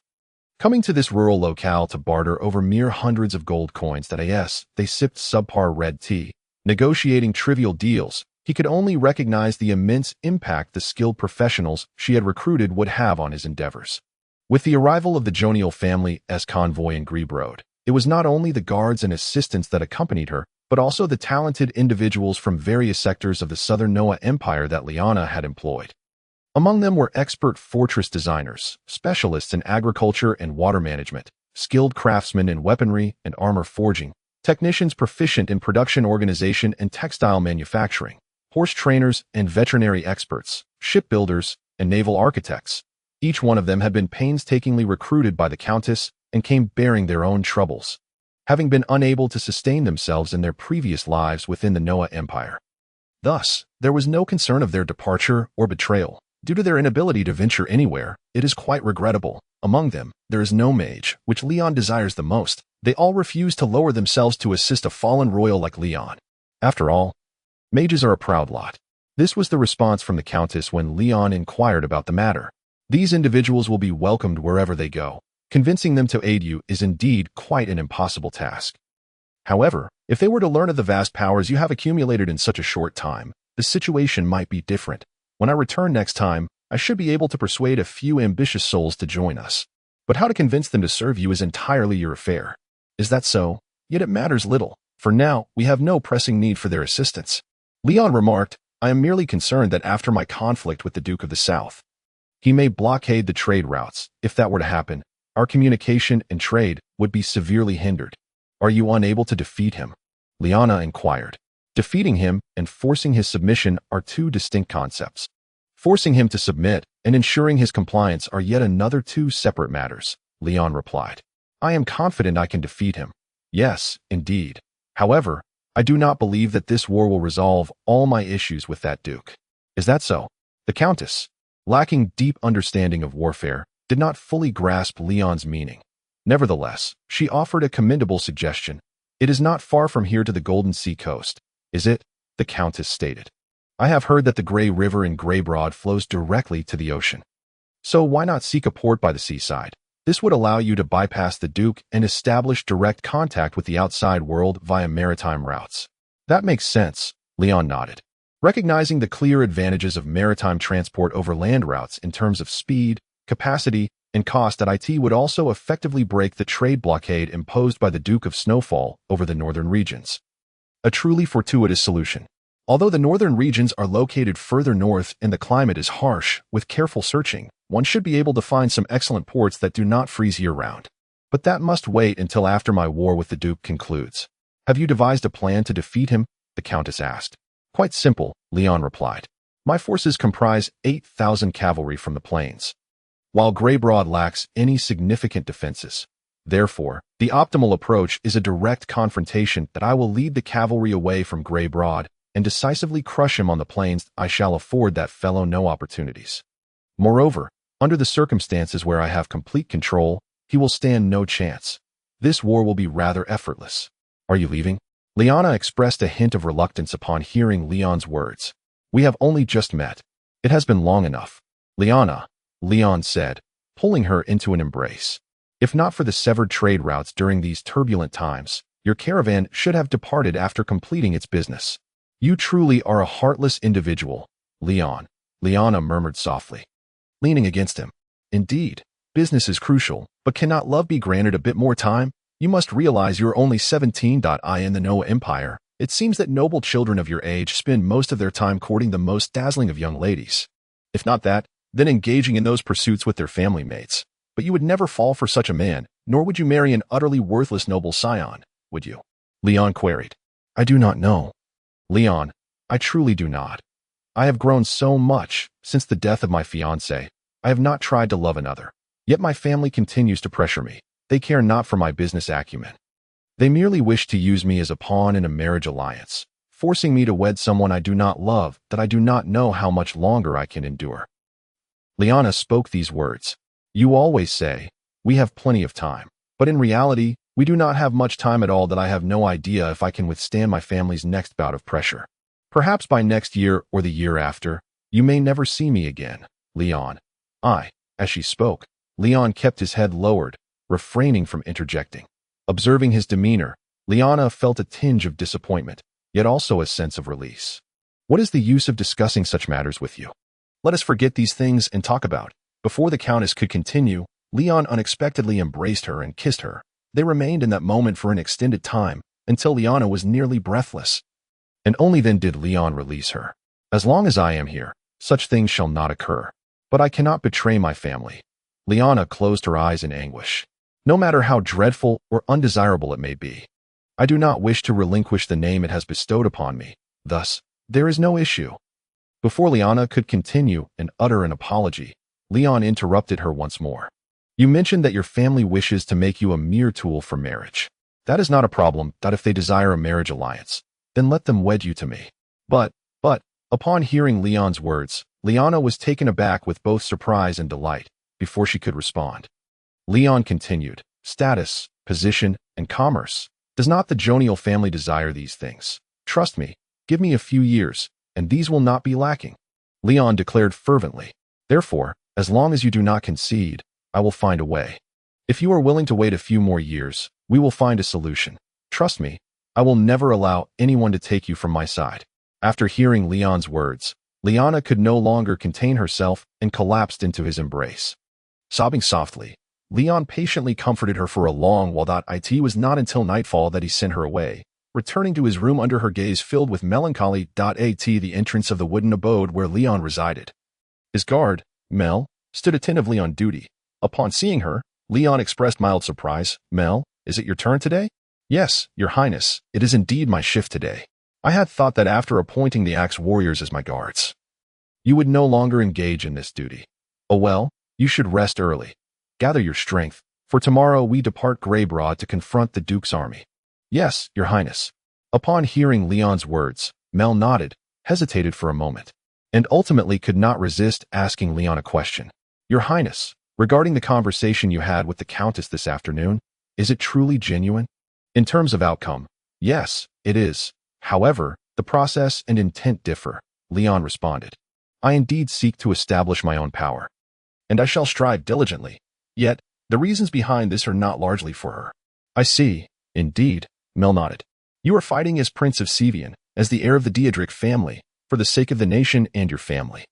Coming to this rural locale to barter over mere hundreds of gold coins they sipped subpar red tea, negotiating trivial deals, he could only recognize the immense impact the skilled professionals she had recruited would have on his endeavors. With the arrival of the Jonial family's convoy in Gribrod, it was not only the guards and assistants that accompanied her, but also the talented individuals from various sectors of the southern Noah Empire that Leona had employed. Among them were expert fortress designers, specialists in agriculture and water management, skilled craftsmen in weaponry and armor forging, technicians proficient in production organization and textile manufacturing, horse trainers and veterinary experts, shipbuilders, and naval architects. Each one of them had been painstakingly recruited by the Countess and came bearing their own troubles, having been unable to sustain themselves in their previous lives within the Noah Empire. Thus, there was no concern of their departure or betrayal. Due to their inability to venture anywhere, it is quite regrettable. Among them, there is no mage, which Leon desires the most. They all refuse to lower themselves to assist a fallen royal like Leon. After all, mages are a proud lot. This was the response from the Countess when Leon inquired about the matter. These individuals will be welcomed wherever they go. Convincing them to aid you is indeed quite an impossible task. However, if they were to learn of the vast powers you have accumulated in such a short time, the situation might be different. When I return next time, I should be able to persuade a few ambitious souls to join us. But how to convince them to serve you is entirely your affair. Is that so? Yet it matters little. For now, we have no pressing need for their assistance. Leon remarked, I am merely concerned that after my conflict with the Duke of the South, he may blockade the trade routes. If that were to happen, our communication and trade would be severely hindered. Are you unable to defeat him? Leona inquired. Defeating him and forcing his submission are two distinct concepts. Forcing him to submit and ensuring his compliance are yet another two separate matters, Leon replied. I am confident I can defeat him. Yes, indeed. However, I do not believe that this war will resolve all my issues with that duke. Is that so? The Countess, lacking deep understanding of warfare, did not fully grasp Leon's meaning. Nevertheless, she offered a commendable suggestion. It is not far from here to the Golden Sea coast, is it? The Countess stated. I have heard that the Grey River in Gribrod flows directly to the ocean. So why not seek a port by the seaside? This would allow you to bypass the Duke and establish direct contact with the outside world via maritime routes. That makes sense, Leon nodded. Recognizing the clear advantages of maritime transport over land routes in terms of speed, capacity, and cost at IT would also effectively break the trade blockade imposed by the Duke of Snowfall over the northern regions. A truly fortuitous solution. Although the northern regions are located further north and the climate is harsh, with careful searching, one should be able to find some excellent ports that do not freeze year-round. But that must wait until after my war with the Duke concludes. Have you devised a plan to defeat him? The Countess asked. Quite simple, Leon replied. My forces comprise 8,000 cavalry from the plains, while Greybroad lacks any significant defenses. Therefore, the optimal approach is a direct confrontation that I will lead the cavalry away from Greybroad and decisively crush him on the plains. I shall afford that fellow no opportunities. Moreover, under the circumstances where I have complete control, he will stand no chance. This war will be rather effortless. Are you leaving? Liana expressed a hint of reluctance upon hearing Leon's words. We have only just met. It has been long enough. Liana, Leon said, pulling her into an embrace. If not for the severed trade routes during these turbulent times, your caravan should have departed after completing its business. You truly are a heartless individual, Leon, Liana murmured softly, leaning against him. Indeed, business is crucial, but cannot love be granted a bit more time? You must realize you're only 17. In the Noah Empire, it seems that noble children of your age spend most of their time courting the most dazzling of young ladies. If not that, then engaging in those pursuits with their family mates. But you would never fall for such a man, nor would you marry an utterly worthless noble scion, would you? Leon queried. I do not know. Leon, I truly do not. I have grown so much since the death of my fiancée. I have not tried to love another. Yet my family continues to pressure me. They care not for my business acumen. They merely wish to use me as a pawn in a marriage alliance, forcing me to wed someone I do not love, that I do not know how much longer I can endure. Liana spoke these words. You always say, we have plenty of time, but in reality, we do not have much time at all. That I have no idea if I can withstand my family's next bout of pressure. Perhaps by next year or the year after, you may never see me again, Leon. As she spoke, Leon kept his head lowered, refraining from interjecting. Observing his demeanor, Liana felt a tinge of disappointment, yet also a sense of release. What is the use of discussing such matters with you? Let us forget these things and talk about. Before the Countess could continue, Leon unexpectedly embraced her and kissed her. They remained in that moment for an extended time, until Liana was nearly breathless. And only then did Leon release her. As long as I am here, such things shall not occur. But I cannot betray my family. Liana closed her eyes in anguish. No matter how dreadful or undesirable it may be, I do not wish to relinquish the name it has bestowed upon me. Thus, there is no issue. Before Liana could continue and utter an apology, Leon interrupted her once more. You mentioned that your family wishes to make you a mere tool for marriage. That is not a problem. That if they desire a marriage alliance, then let them wed you to me. But, upon hearing Leon's words, Liana was taken aback with both surprise and delight before she could respond. Leon continued, status, position, and commerce. Does not the Jonial family desire these things? Trust me, give me a few years, and these will not be lacking. Leon declared fervently. Therefore, as long as you do not concede, I will find a way. If you are willing to wait a few more years, we will find a solution. Trust me, I will never allow anyone to take you from my side. After hearing Leon's words, Liana could no longer contain herself and collapsed into his embrace. Sobbing softly, Leon patiently comforted her for a long while. It was not until nightfall that he sent her away, returning to his room under her gaze filled with melancholy. At the entrance of the wooden abode where Leon resided, his guard, Mel, stood attentively on duty. Upon seeing her, Leon expressed mild surprise. Mel, is it your turn today? Yes, your highness, it is indeed my shift today. I had thought that after appointing the axe warriors as my guards, you would no longer engage in this duty. Oh well, you should rest early. Gather your strength, for tomorrow we depart Greybroad to confront the Duke's army. Yes, your highness. Upon hearing Leon's words, Mel nodded, hesitated for a moment, and ultimately could not resist asking Leon a question. Your highness, regarding the conversation you had with the Countess this afternoon, is it truly genuine? In terms of outcome, yes, it is. However, the process and intent differ, Leon responded. I indeed seek to establish my own power, and I shall strive diligently. Yet, the reasons behind this are not largely for her. I see, indeed, Mel nodded. You are fighting as Prince of Sevian, as the heir of the Diedrich family, for the sake of the nation and your family.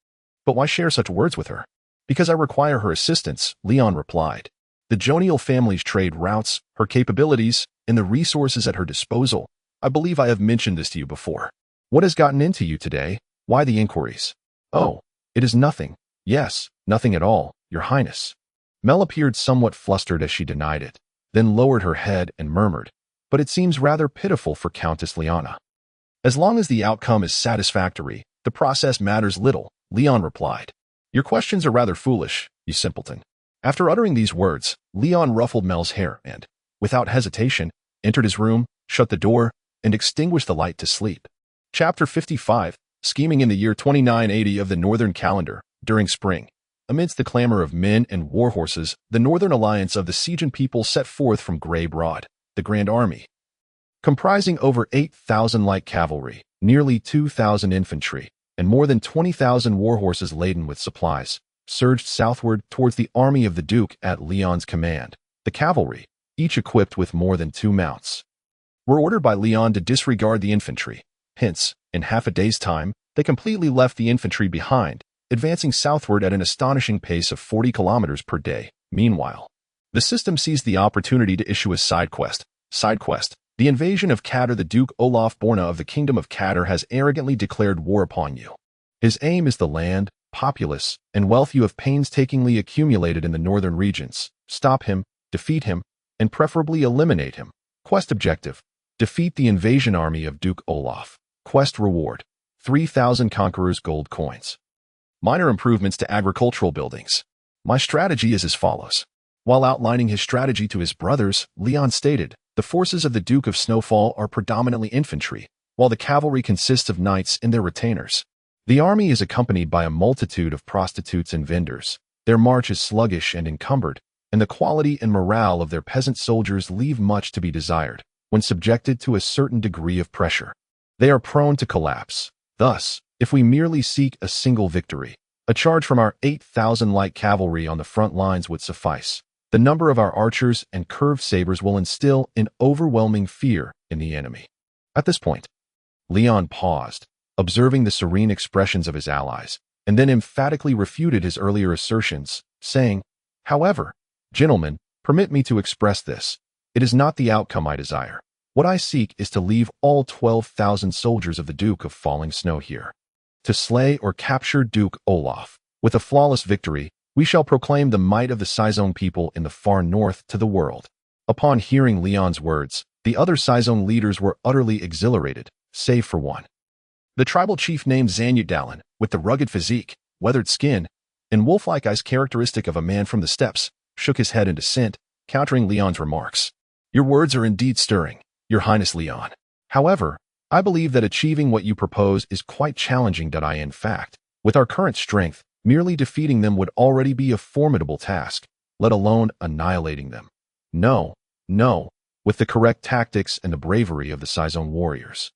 But why share such words with her? Because I require her assistance, Leon replied. The Jonial family's trade routes, her capabilities, and the resources at her disposal. I believe I have mentioned this to you before. What has gotten into you today? Why the inquiries? Oh, it is nothing. Yes, nothing at all, Your Highness. Mel appeared somewhat flustered as she denied it, then lowered her head and murmured, but it seems rather pitiful for Countess Liana. As long as the outcome is satisfactory, the process matters little, Leon replied. Your questions are rather foolish, you simpleton. After uttering these words, Leon ruffled Mel's hair and, without hesitation, entered his room, shut the door, and extinguished the light to sleep. Chapter 55, Scheming in the year 2980 of the Northern Calendar, during spring. Amidst the clamor of men and war horses, the Northern Alliance of the Siegan people set forth from Grey Broad, the Grand Army. Comprising over 8,000 light cavalry, nearly 2,000 infantry, and more than 20,000 war horses laden with supplies, surged southward towards the army of the Duke at Leon's command. The cavalry, each equipped with more than 2 mounts, were ordered by Leon to disregard the infantry. Hence, in half a day's time, they completely left the infantry behind, advancing southward at an astonishing pace of 40 kilometers per day. Meanwhile, the system seized the opportunity to issue a side quest. The invasion of Katar. The Duke Olaf Borna of the Kingdom of Katar has arrogantly declared war upon you. His aim is the land, populace, and wealth you have painstakingly accumulated in the northern regions. Stop him, defeat him, and preferably eliminate him. Quest objective: defeat the invasion army of Duke Olaf. Quest reward: 3,000 conqueror's gold coins. Minor improvements to agricultural buildings. My strategy is as follows. While outlining his strategy to his brothers, Leon stated, the forces of the Duke of Snowfall are predominantly infantry, while the cavalry consists of knights and their retainers. The army is accompanied by a multitude of prostitutes and vendors. Their march is sluggish and encumbered, and the quality and morale of their peasant soldiers leave much to be desired when subjected to a certain degree of pressure. They are prone to collapse. Thus, if we merely seek a single victory, a charge from our 8,000 light cavalry on the front lines would suffice. The number of our archers and curved sabers will instill an overwhelming fear in the enemy. At this point, Leon paused, observing the serene expressions of his allies, and then emphatically refuted his earlier assertions, saying, however, gentlemen, permit me to express this. It is not the outcome I desire. What I seek is to leave all 12,000 soldiers of the Duke of Falling Snow here. To slay or capture Duke Olaf. With a flawless victory, we shall proclaim the might of the Sizone people in the far north to the world. Upon hearing Leon's words, the other Sizone leaders were utterly exhilarated, save for one. The tribal chief named Zanyudalin, with the rugged physique, weathered skin, and wolf-like eyes characteristic of a man from the steppes, shook his head in dissent, countering Leon's remarks. Your words are indeed stirring, Your Highness Leon. However, I believe that achieving what you propose is quite challenging. In fact, with our current strength, merely defeating them would already be a formidable task, let alone annihilating them. No, with the correct tactics and the bravery of the Sizone warriors.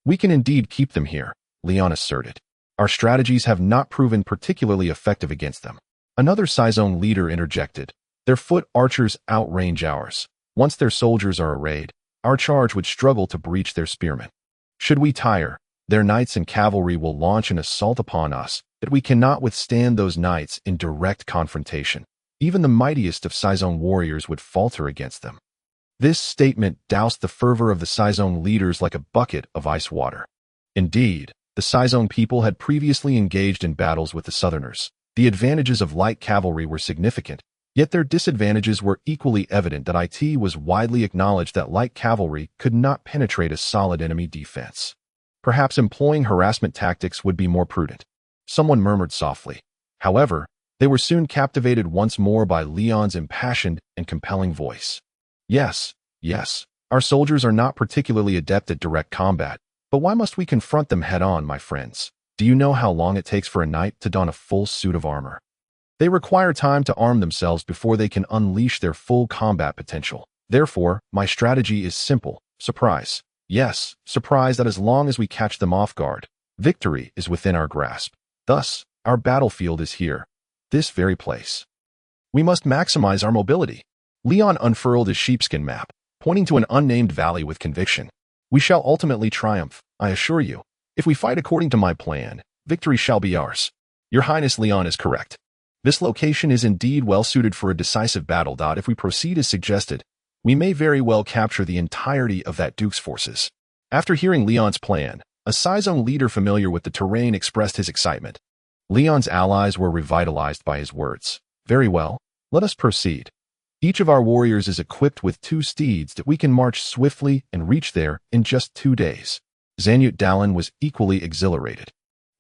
We can indeed keep them here, Leon asserted. Our strategies have not proven particularly effective against them. Another Sizone leader interjected. Their foot archers outrange ours. Once their soldiers are arrayed, our charge would struggle to breach their spearmen. Should we tire, their knights and cavalry will launch an assault upon us that we cannot withstand those knights in direct confrontation. Even the mightiest of Sizone warriors would falter against them. This statement doused the fervor of the Sizone leaders like a bucket of ice water. Indeed, the Sizone people had previously engaged in battles with the Southerners. The advantages of light cavalry were significant, yet their disadvantages were equally evident. It was widely acknowledged that light cavalry could not penetrate a solid enemy defense. Perhaps employing harassment tactics would be more prudent. Someone murmured softly. However, they were soon captivated once more by Leon's impassioned and compelling voice. Yes, our soldiers are not particularly adept at direct combat, but why must we confront them head-on, my friends? Do you know how long it takes for a knight to don a full suit of armor? They require time to arm themselves before they can unleash their full combat potential. Therefore, my strategy is simple. Surprise. Yes, surprise that as long as we catch them off guard, victory is within our grasp. Thus, our battlefield is here, this very place. We must maximize our mobility. Leon unfurled his sheepskin map, pointing to an unnamed valley with conviction. We shall ultimately triumph, I assure you. If we fight according to my plan, victory shall be ours. Your Highness, Leon is correct. This location is indeed well suited for a decisive battle. If we proceed as suggested, we may very well capture the entirety of that Duke's forces. After hearing Leon's plan, a Sizone leader familiar with the terrain expressed his excitement. Leon's allies were revitalized by his words. Very well, let us proceed. Each of our warriors is equipped with 2 steeds that we can march swiftly and reach there in just 2 days. Zanyut Dallin was equally exhilarated.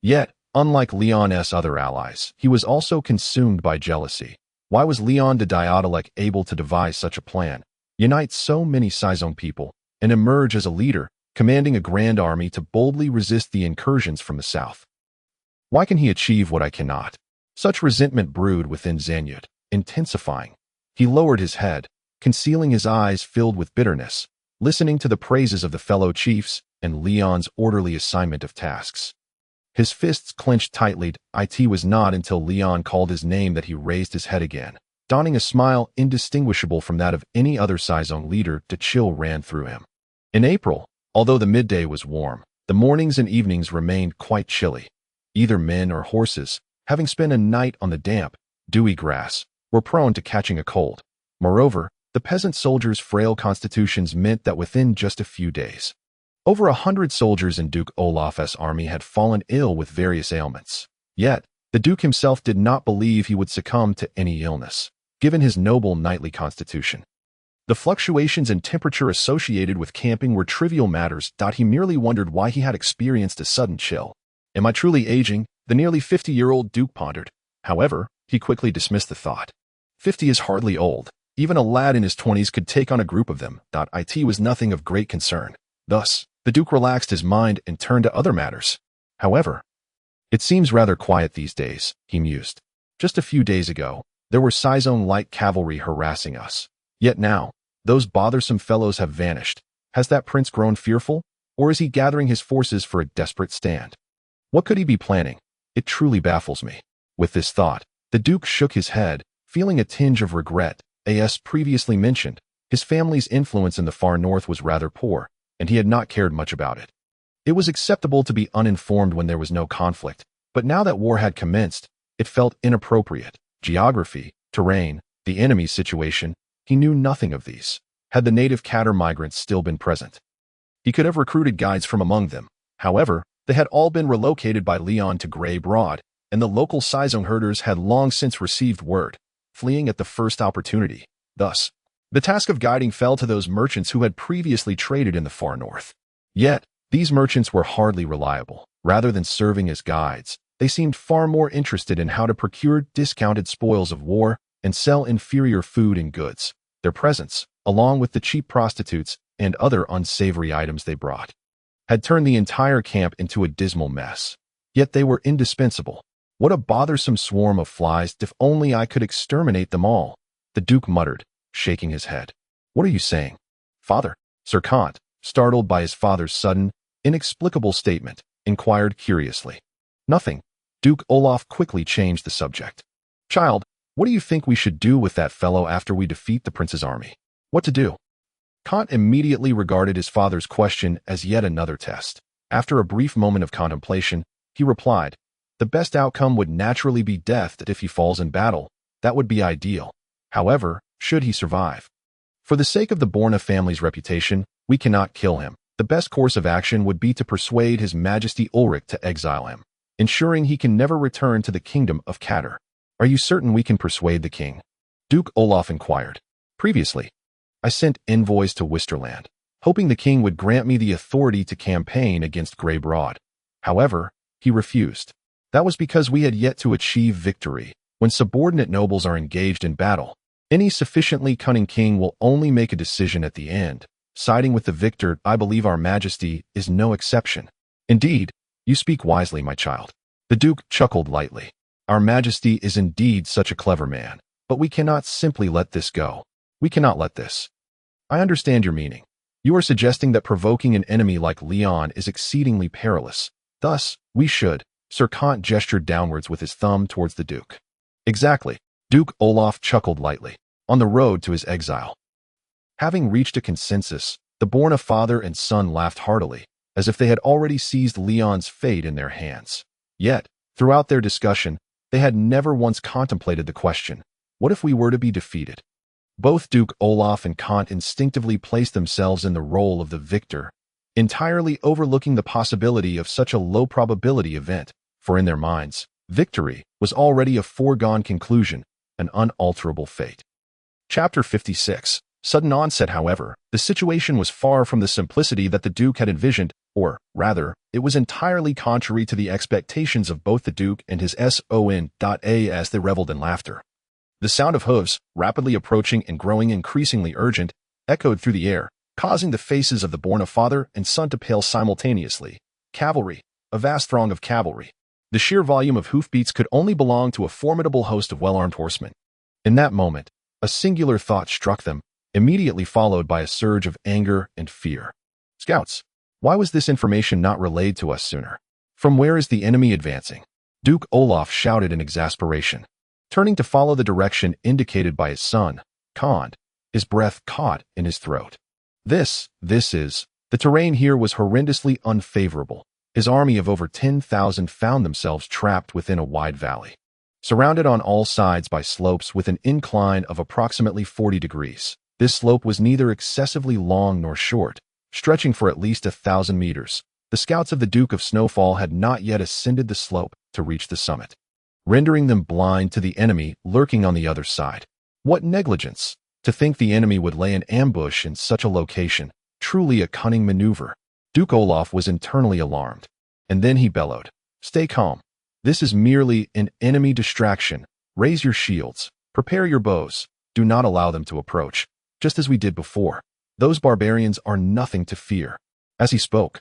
Yet, unlike Leon's other allies, he was also consumed by jealousy. Why was Leon de Diadolik able to devise such a plan, unite so many Sizone people, and emerge as a leader, commanding a grand army to boldly resist the incursions from the south? Why can he achieve what I cannot? Such resentment brewed within Zanyut, intensifying. He lowered his head, concealing his eyes filled with bitterness, listening to the praises of the fellow chiefs and Leon's orderly assignment of tasks. His fists clenched tightly. It was not until Leon called his name that he raised his head again, donning a smile indistinguishable from that of any other Sizone leader. The chill ran through him. In April, although the midday was warm, the mornings and evenings remained quite chilly. Either men or horses, having spent a night on the damp, dewy grass, were prone to catching a cold. Moreover, the peasant soldiers' frail constitutions meant that within just a few days, over 100 soldiers in Duke Olaf's army had fallen ill with various ailments. Yet, the Duke himself did not believe he would succumb to any illness, given his noble knightly constitution. The fluctuations in temperature associated with camping were trivial matters. He merely wondered why he had experienced a sudden chill. Am I truly aging? The nearly 50-year-old Duke pondered. However, he quickly dismissed the thought. 50 is hardly old. Even a lad in his 20s could take on a group of them. It was nothing of great concern. Thus, the Duke relaxed his mind and turned to other matters. However, it seems rather quiet these days, he mused. Just a few days ago, there were Sizone light cavalry harassing us. Yet now, those bothersome fellows have vanished. Has that prince grown fearful? Or is he gathering his forces for a desperate stand? What could he be planning? It truly baffles me. With this thought, the Duke shook his head, feeling a tinge of regret. As previously mentioned, his family's influence in the far north was rather poor, and he had not cared much about it. It was acceptable to be uninformed when there was no conflict, but now that war had commenced, it felt inappropriate. Geography, terrain, the enemy's situation, he knew nothing of these. Had the native Catter migrants still been present, he could have recruited guides from among them. However, they had all been relocated by Leon to Grey Broad, and the local Sizone herders had long since received word, fleeing at the first opportunity. Thus, the task of guiding fell to those merchants who had previously traded in the far north. Yet, these merchants were hardly reliable. Rather than serving as guides, they seemed far more interested in how to procure discounted spoils of war and sell inferior food and goods. Their presence, along with the cheap prostitutes and other unsavory items they brought, had turned the entire camp into a dismal mess. Yet they were indispensable. What a bothersome swarm of flies! If only I could exterminate them all, the Duke muttered, shaking his head. What are you saying, father? Sir Kant, startled by his father's sudden, inexplicable statement, inquired curiously. Nothing. Duke Olaf quickly changed the subject. Child, what do you think we should do with that fellow after we defeat the prince's army? What to do? Kant immediately regarded his father's question as yet another test. After a brief moment of contemplation, he replied, the best outcome would naturally be death. That if he falls in battle, that would be ideal. However, should he survive, for the sake of the Borna family's reputation, we cannot kill him. The best course of action would be to persuade His Majesty Ulrich to exile him, ensuring he can never return to the kingdom of Catter. Are you certain we can persuade the king? Duke Olaf inquired. Previously, I sent envoys to Wisterland, hoping the king would grant me the authority to campaign against Grey Broad. However, he refused. That was because we had yet to achieve victory. When subordinate nobles are engaged in battle, any sufficiently cunning king will only make a decision at the end, siding with the victor. I believe our Majesty is no exception. Indeed, you speak wisely, my child. The Duke chuckled lightly. Our Majesty is indeed such a clever man, but we cannot simply let this go. We cannot let this. I understand your meaning. You are suggesting that provoking an enemy like Leon is exceedingly perilous. Thus, we should. Sir Kant gestured downwards with his thumb towards the Duke. Exactly. Duke Olaf chuckled lightly. On the road to his exile, having reached a consensus, The Borna father and son laughed heartily, as if they had already seized Leon's fate in their hands. Yet, throughout their discussion, they had never once contemplated the question, what if we were to be defeated? Both Duke Olaf and Kant instinctively placed themselves in the role of the victor, entirely overlooking the possibility of such a low-probability event, for in their minds, victory was already a foregone conclusion, an unalterable fate. Chapter 56. Sudden onset, however, the situation was far from the simplicity that the Duke had envisioned, or, rather, it was entirely contrary to the expectations of both the Duke and his son. As they reveled in laughter. The sound of hooves, rapidly approaching and growing increasingly urgent, echoed through the air, causing the faces of the Borna father and son to pale simultaneously. Cavalry, a vast throng of cavalry. The sheer volume of hoofbeats could only belong to a formidable host of well-armed horsemen. In that moment, a singular thought struck them, immediately followed by a surge of anger and fear. Scouts, why was this information not relayed to us sooner? From where is the enemy advancing? Duke Olaf shouted in exasperation, turning to follow the direction indicated by his son, Kant, his breath caught in his throat. The terrain here was horrendously unfavorable. His army of over 10,000 found themselves trapped within a wide valley, surrounded on all sides by slopes with an incline of approximately 40 degrees. This slope was neither excessively long nor short, stretching for at least 1,000 meters. The scouts of the Duke of Snowfall had not yet ascended the slope to reach the summit, rendering them blind to the enemy lurking on the other side. What negligence! To think the enemy would lay an ambush in such a location, truly a cunning maneuver. Duke Olaf was internally alarmed, and then he bellowed, "Stay calm. This is merely an enemy distraction. Raise your shields. Prepare your bows. Do not allow them to approach. Just as we did before. Those barbarians are nothing to fear." As he spoke,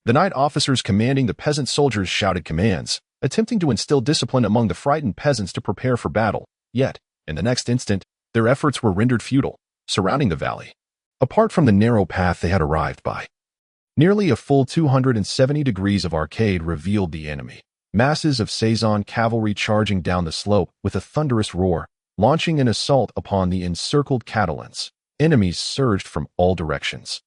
the knight officers commanding the peasant soldiers shouted commands, attempting to instill discipline among the frightened peasants to prepare for battle. Yet, in the next instant, their efforts were rendered futile. Surrounding the valley, apart from the narrow path they had arrived by, nearly a full 270 degrees of arcade revealed the enemy. Masses of Saison cavalry charging down the slope with a thunderous roar, launching an assault upon the encircled Catalans. Enemies surged from all directions,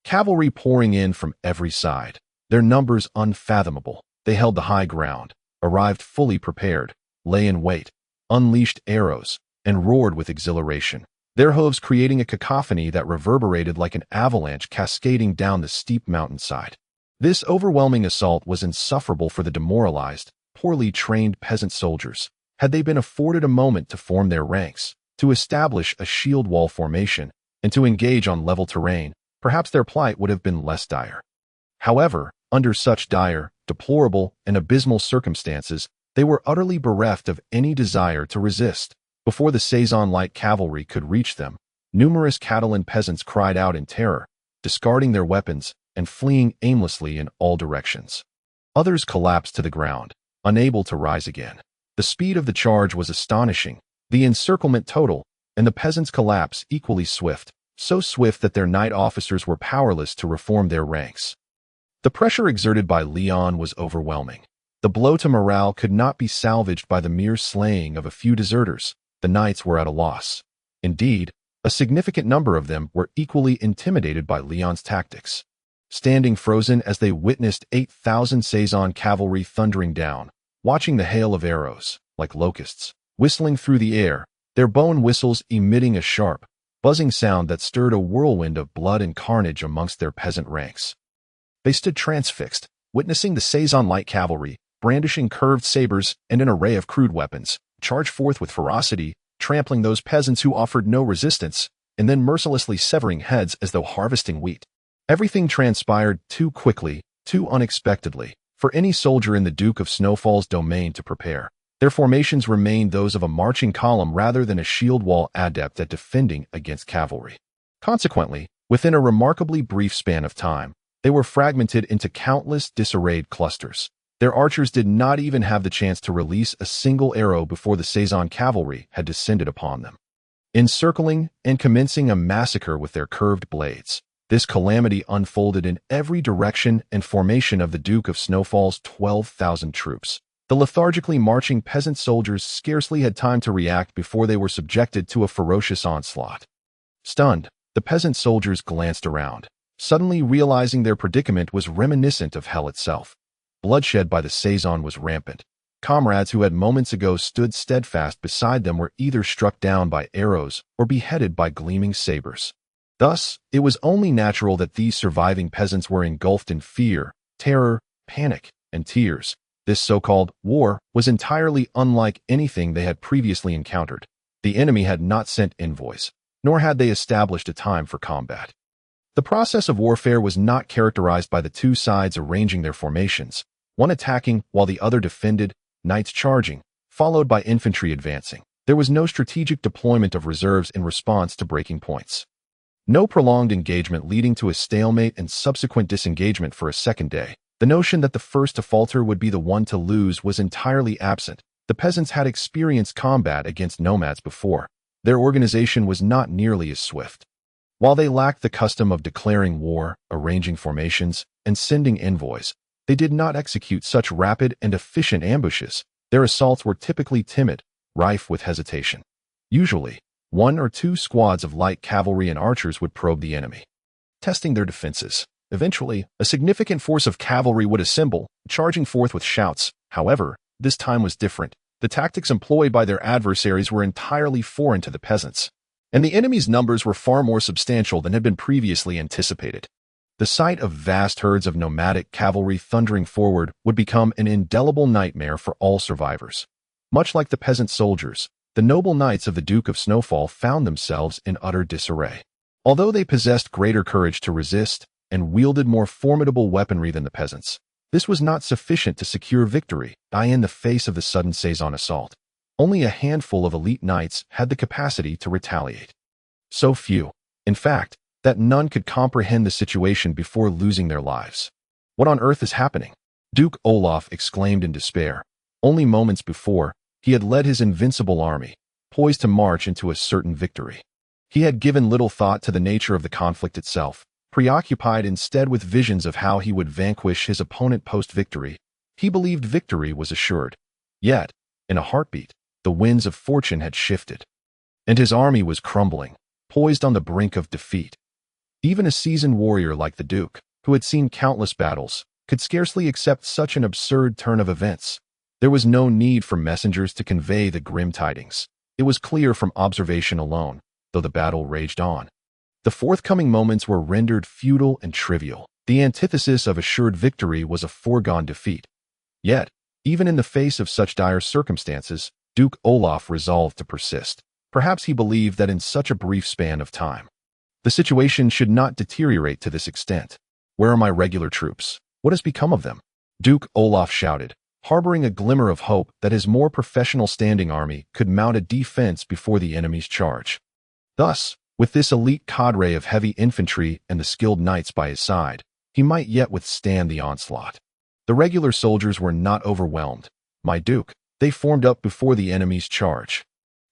cavalry pouring in from every side, their numbers unfathomable. They held the high ground, arrived fully prepared, lay in wait, unleashed arrows, and roared with exhilaration, their hooves creating a cacophony that reverberated like an avalanche cascading down the steep mountainside. This overwhelming assault was insufferable for the demoralized, poorly trained peasant soldiers. Had they been afforded a moment to form their ranks, to establish a shield wall formation, and to engage on level terrain, perhaps their plight would have been less dire. However, under such dire, deplorable, and abysmal circumstances, they were utterly bereft of any desire to resist. Before the Saison light cavalry could reach them, numerous Catalan peasants cried out in terror, discarding their weapons and fleeing aimlessly in all directions. Others collapsed to the ground, unable to rise again. The speed of the charge was astonishing, the encirclement total, and the peasants' collapse equally swift, so swift that their knight officers were powerless to reform their ranks. The pressure exerted by Leon was overwhelming. The blow to morale could not be salvaged by the mere slaying of a few deserters. The knights were at a loss. Indeed, a significant number of them were equally intimidated by Leon's tactics. Standing frozen as they witnessed 8,000 Saison cavalry thundering down, watching the hail of arrows, like locusts, whistling through the air, their bone whistles emitting a sharp, buzzing sound that stirred a whirlwind of blood and carnage amongst their peasant ranks. They stood transfixed, witnessing the Saison light cavalry, brandishing curved sabers and an array of crude weapons, charge forth with ferocity, trampling those peasants who offered no resistance, and then mercilessly severing heads as though harvesting wheat. Everything transpired too quickly, too unexpectedly, for any soldier in the Duke of Snowfall's domain to prepare. Their formations remained those of a marching column rather than a shield wall adept at defending against cavalry. Consequently, within a remarkably brief span of time, they were fragmented into countless disarrayed clusters. Their archers did not even have the chance to release a single arrow before the Saison cavalry had descended upon them, encircling and commencing a massacre with their curved blades. This calamity unfolded in every direction and formation of the Duke of Snowfall's 12,000 troops. The lethargically marching peasant soldiers scarcely had time to react before they were subjected to a ferocious onslaught. Stunned, the peasant soldiers glanced around. suddenly realizing their predicament was reminiscent of hell itself. Bloodshed by the Saison was rampant. Comrades who had moments ago stood steadfast beside them were either struck down by arrows or beheaded by gleaming sabers. Thus, it was only natural that these surviving peasants were engulfed in fear, terror, panic, and tears. This so-called war was entirely unlike anything they had previously encountered. The enemy had not sent envoys, nor had they established a time for combat. The process of warfare was not characterized by the two sides arranging their formations, one attacking while the other defended, knights charging, followed by infantry advancing. There was no strategic deployment of reserves in response to breaking points. No prolonged engagement leading to a stalemate and subsequent disengagement for a second day. The notion that the first to falter would be the one to lose was entirely absent. The peasants had experienced combat against nomads before. Their organization was not nearly as swift. While they lacked the custom of declaring war, arranging formations, and sending envoys, they did not execute such rapid and efficient ambushes. Their assaults were typically timid, rife with hesitation. Usually, 1 or 2 squads of light cavalry and archers would probe the enemy, testing their defenses. Eventually, a significant force of cavalry would assemble, charging forth with shouts. However, this time was different. The tactics employed by their adversaries were entirely foreign to the peasants, and the enemy's numbers were far more substantial than had been previously anticipated. The sight of vast herds of nomadic cavalry thundering forward would become an indelible nightmare for all survivors. Much like the peasant soldiers, the noble knights of the Duke of Snowfall found themselves in utter disarray. Although they possessed greater courage to resist and wielded more formidable weaponry than the peasants, this was not sufficient to secure victory in the face of the sudden Saison assault. Only a handful of elite knights had the capacity to retaliate. So few, in fact, that none could comprehend the situation before losing their lives. What on earth is happening? Duke Olaf exclaimed in despair. Only moments before, he had led his invincible army, poised to march into a certain victory. He had given little thought to the nature of the conflict itself, preoccupied instead with visions of how he would vanquish his opponent post-victory. He believed victory was assured. Yet, in a heartbeat, the winds of fortune had shifted, and his army was crumbling, poised on the brink of defeat. Even a seasoned warrior like the Duke, who had seen countless battles, could scarcely accept such an absurd turn of events. There was no need for messengers to convey the grim tidings. It was clear from observation alone, though the battle raged on. The forthcoming moments were rendered futile and trivial. The antithesis of assured victory was a foregone defeat. Yet, even in the face of such dire circumstances, Duke Olaf resolved to persist. Perhaps he believed that in such a brief span of time, the situation should not deteriorate to this extent. Where are my regular troops? What has become of them? Duke Olaf shouted, harboring a glimmer of hope that his more professional standing army could mount a defense before the enemy's charge. Thus, with this elite cadre of heavy infantry and the skilled knights by his side, he might yet withstand the onslaught. The regular soldiers were not overwhelmed. My Duke, they formed up before the enemy's charge.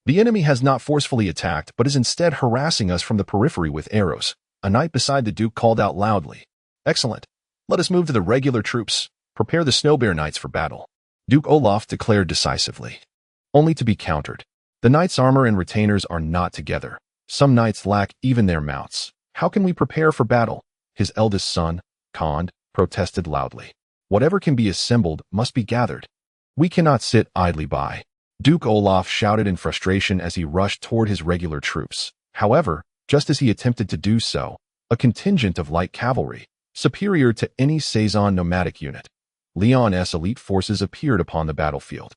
The enemy has not forcefully attacked, but is instead harassing us from the periphery with arrows. A knight beside the Duke called out loudly. Excellent. Let us move to the regular troops. Prepare the Snowbear Knights for battle. Duke Olaf declared decisively, only to be countered. The knights' armor and retainers are not together. Some knights lack even their mounts. How can we prepare for battle? His eldest son, Kond, protested loudly. Whatever can be assembled must be gathered. We cannot sit idly by. Duke Olaf shouted in frustration as he rushed toward his regular troops. However, just as he attempted to do so, a contingent of light cavalry, superior to any Saison nomadic unit, Leon's elite forces appeared upon the battlefield.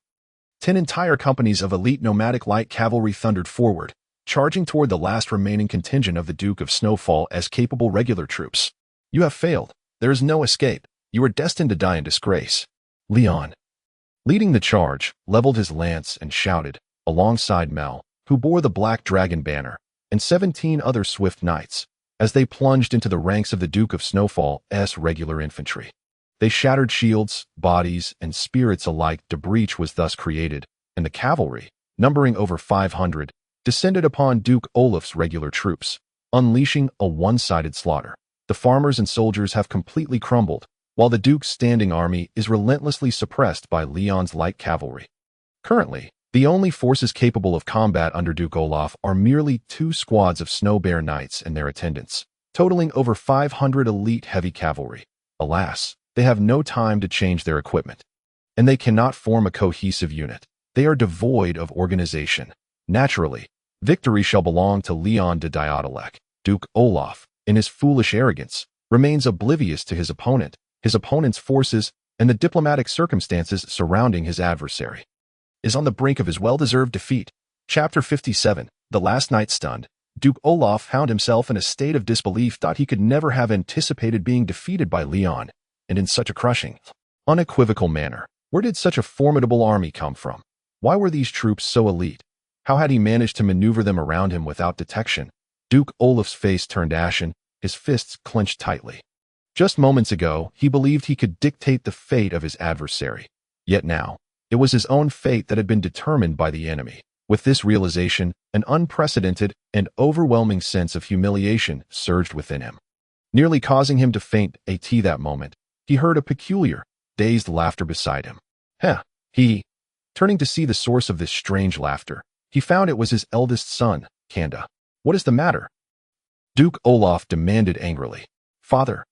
10 entire companies of elite nomadic light cavalry thundered forward, charging toward the last remaining contingent of the Duke of Snowfall as capable regular troops. You have failed. There is no escape. You are destined to die in disgrace. Leon, leading the charge, leveled his lance and shouted, alongside Mel, who bore the Black Dragon banner, and 17 other swift knights, as they plunged into the ranks of the Duke of Snowfall's regular infantry. They shattered shields, bodies, and spirits alike. The breach was thus created, and the cavalry, numbering over 500, descended upon Duke Olaf's regular troops, unleashing a one-sided slaughter. The farmers and soldiers have completely crumbled, while the Duke's standing army is relentlessly suppressed by Leon's light cavalry. Currently, the only forces capable of combat under Duke Olaf are merely 2 squads of Snowbear Knights and their attendants. totaling over 500 elite heavy cavalry. Alas, they have no time to change their equipment, and they cannot form a cohesive unit. They are devoid of organization. Naturally, victory shall belong to Leon de Diadoleg. Duke Olaf, in his foolish arrogance, remains oblivious to his opponent's forces, and the diplomatic circumstances surrounding his adversary. Is on the brink of his well-deserved defeat. Chapter 57. The last night stunned. Duke Olaf found himself in a state of disbelief that he could never have anticipated being defeated by Leon, and in such a crushing, unequivocal manner. Where did such a formidable army come from? Why were these troops so elite? How had he managed to maneuver them around him without detection? Duke Olaf's face turned ashen, his fists clenched tightly. Just moments ago, he believed he could dictate the fate of his adversary. Yet now, it was his own fate that had been determined by the enemy. With this realization, an unprecedented and overwhelming sense of humiliation surged within him, nearly causing him to faint. At that moment, he heard a peculiar, dazed laughter beside him. Turning to see the source of this strange laughter, he found it was his eldest son, Kanda. What is the matter? Duke Olaf demanded angrily. Father,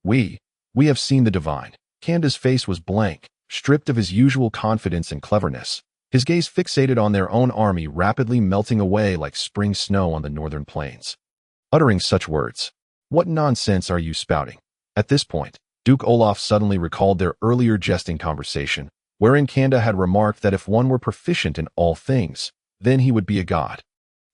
we have seen the divine. Kanda's face was blank, stripped of his usual confidence and cleverness, his gaze fixated on their own army rapidly melting away like spring snow on the northern plains. Uttering such words, what nonsense are you spouting? At this point, Duke Olaf suddenly recalled their earlier jesting conversation, wherein Kanda had remarked that if one were proficient in all things, then he would be a god,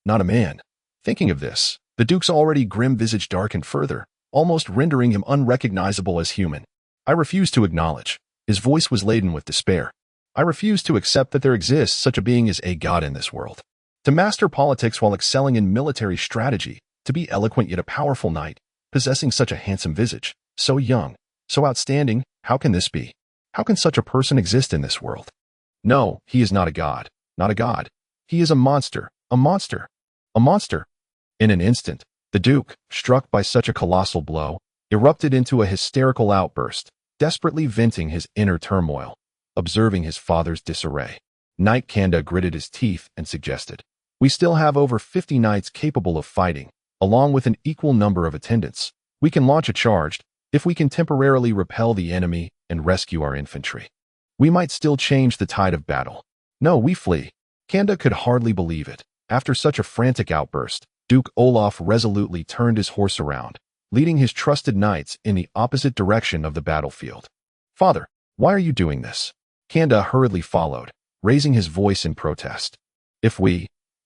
not a man. Thinking of this, the Duke's already grim visage darkened further, almost rendering him unrecognizable as human. I refuse to acknowledge. His voice was laden with despair. I refuse to accept that there exists such a being as a god in this world. To master politics while excelling in military strategy, to be eloquent yet a powerful knight, possessing such a handsome visage, so young, so outstanding, how can this be? How can such a person exist in this world? No, he is not a god, not a god. He is a monster, a monster, a monster. In an instant, the Duke, struck by such a colossal blow, erupted into a hysterical outburst, desperately venting his inner turmoil. Observing his father's disarray, Knight Kanda gritted his teeth and suggested, "We still have over 50 knights capable of fighting, along with an equal number of attendants. We can launch a charge, if we can temporarily repel the enemy and rescue our infantry. We might still change the tide of battle. No, we flee." Kanda could hardly believe it. After such a frantic outburst, Duke Olaf resolutely turned his horse around, leading his trusted knights in the opposite direction of the battlefield. "Father, why are you doing this?" Kanda hurriedly followed, raising his voice in protest.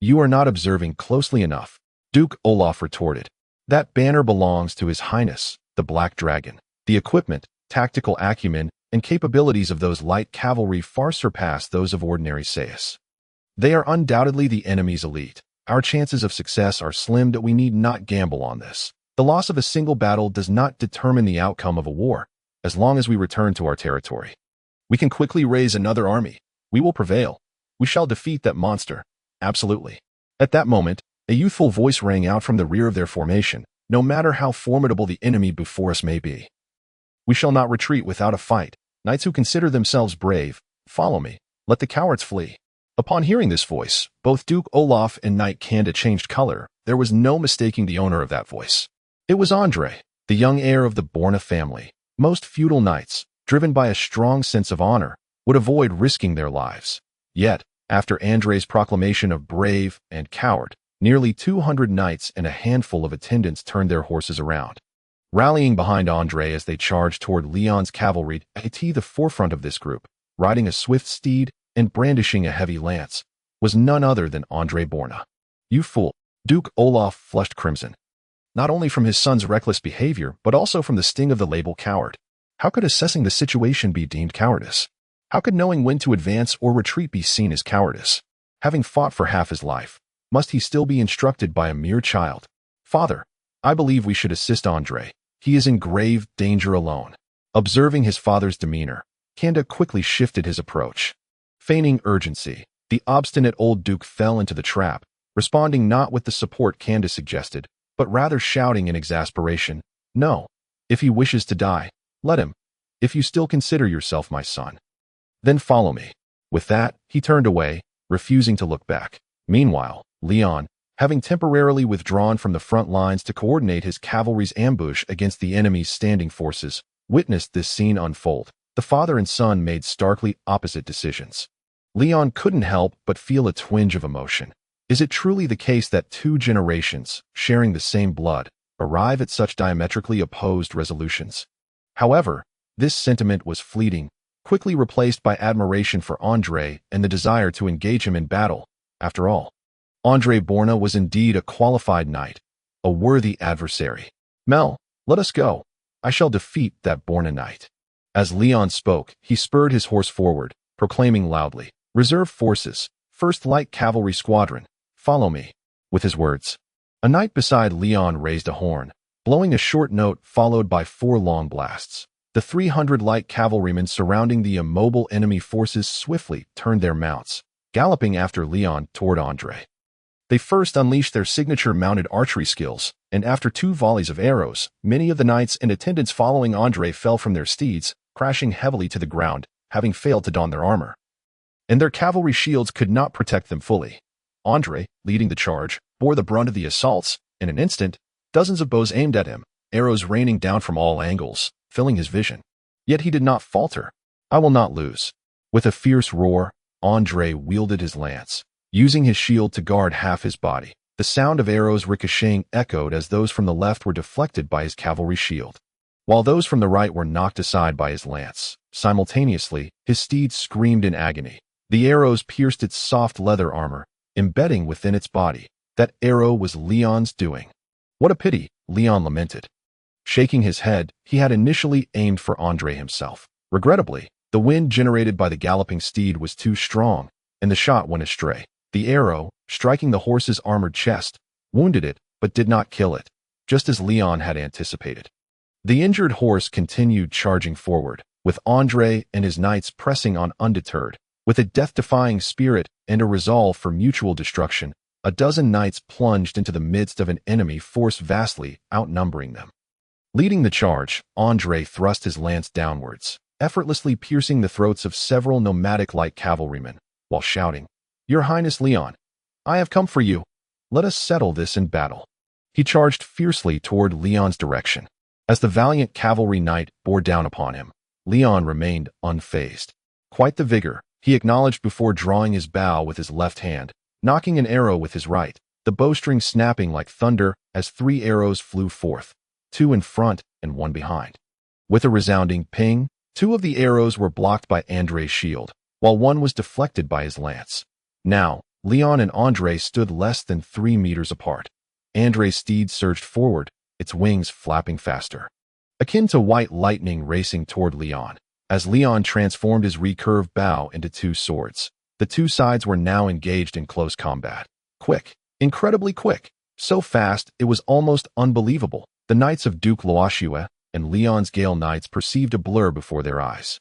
You are not observing closely enough," Duke Olaf retorted. "That banner belongs to His Highness, the Black Dragon. The equipment, tactical acumen, and capabilities of those light cavalry far surpass those of ordinary sais. They are undoubtedly the enemy's elite. Our chances of success are slim, that we need not gamble on this. The loss of a single battle does not determine the outcome of a war, as long as we return to our territory. We can quickly raise another army. We will prevail. We shall defeat that monster. Absolutely." At that moment, a youthful voice rang out from the rear of their formation. "No matter how formidable the enemy before us may be, we shall not retreat without a fight. Knights who consider themselves brave, follow me. Let the cowards flee." Upon hearing this voice, both Duke Olaf and Knight Kanda changed color. There was no mistaking the owner of that voice. It was Andre, the young heir of the Borna family. Most feudal knights, driven by a strong sense of honor, would avoid risking their lives. Yet, after Andre's proclamation of brave and coward, nearly 200 knights and a handful of attendants turned their horses around, rallying behind Andre as they charged toward Leon's cavalry. At the forefront of this group, riding a swift steed and brandishing a heavy lance, was none other than Andre Borna. "You fool!" Duke Olaf flushed crimson, not only from his son's reckless behavior, but also from the sting of the label coward. How could assessing the situation be deemed cowardice? How could knowing when to advance or retreat be seen as cowardice? Having fought for half his life, must he still be instructed by a mere child? "Father, I believe we should assist Andre. He is in grave danger alone." Observing his father's demeanor, Kanda quickly shifted his approach. Feigning urgency, the obstinate old duke fell into the trap, responding not with the support Kanda suggested, but rather shouting in exasperation, "No, if he wishes to die, let him. If you still consider yourself my son, then follow me." With that, he turned away, refusing to look back. Meanwhile, Leon, having temporarily withdrawn from the front lines to coordinate his cavalry's ambush against the enemy's standing forces, witnessed this scene unfold. The father and son made starkly opposite decisions. Leon couldn't help but feel a twinge of emotion. Is it truly the case that two generations, sharing the same blood, arrive at such diametrically opposed resolutions? However, this sentiment was fleeting, quickly replaced by admiration for Andrei and the desire to engage him in battle. After all, Andrei Borna was indeed a qualified knight, a worthy adversary. Mel, let us go. I shall defeat that Borna knight. As Leon spoke, he spurred his horse forward, proclaiming loudly, "Reserve forces, 1st Light Cavalry Squadron, follow me." With his words, a knight beside Leon raised a horn, blowing a short note followed by 4 long blasts. The 300 light cavalrymen surrounding the immobile enemy forces swiftly turned their mounts, galloping after Leon toward Andrei. They first unleashed their signature mounted archery skills, and after 2 volleys of arrows, many of the knights and attendants following Andrei fell from their steeds, crashing heavily to the ground, having failed to don their armor. And their cavalry shields could not protect them fully. Andrei, leading the charge, bore the brunt of the assaults. In an instant, dozens of bows aimed at him, arrows raining down from all angles, filling his vision. Yet he did not falter. "I will not lose." With a fierce roar, Andrei wielded his lance, using his shield to guard half his body. The sound of arrows ricocheting echoed as those from the left were deflected by his cavalry shield, while those from the right were knocked aside by his lance. Simultaneously, his steed screamed in agony. The arrows pierced its soft leather armor, embedding within its body. That arrow was Leon's doing. "What a pity," Leon lamented. Shaking his head, he had initially aimed for Andrei himself. Regrettably, the wind generated by the galloping steed was too strong, and the shot went astray. The arrow, striking the horse's armored chest, wounded it but did not kill it, just as Leon had anticipated. The injured horse continued charging forward, with Andrei and his knights pressing on undeterred. With a death-defying spirit and a resolve for mutual destruction, a dozen knights plunged into the midst of an enemy force vastly outnumbering them. Leading the charge, Andrei thrust his lance downwards, effortlessly piercing the throats of several nomadic light cavalrymen, while shouting, "Your Highness Leon, I have come for you. Let us settle this in battle." He charged fiercely toward Leon's direction. As the valiant cavalry knight bore down upon him, Leon remained unfazed. Quite the vigor, he acknowledged before drawing his bow with his left hand, knocking an arrow with his right, the bowstring snapping like thunder as 3 arrows flew forth, 2 in front and 1 behind. With a resounding ping, 2 of the arrows were blocked by Andrei's shield, while 1 was deflected by his lance. Now, Leon and Andrei stood less than 3 meters apart. Andrei's steed surged forward, its wings flapping faster, akin to white lightning racing toward Leon. As Leon transformed his recurved bow into 2 swords, the 2 sides were now engaged in close combat. Quick, incredibly quick, so fast it was almost unbelievable. The knights of Duke Loashua and Leon's Gale knights perceived a blur before their eyes.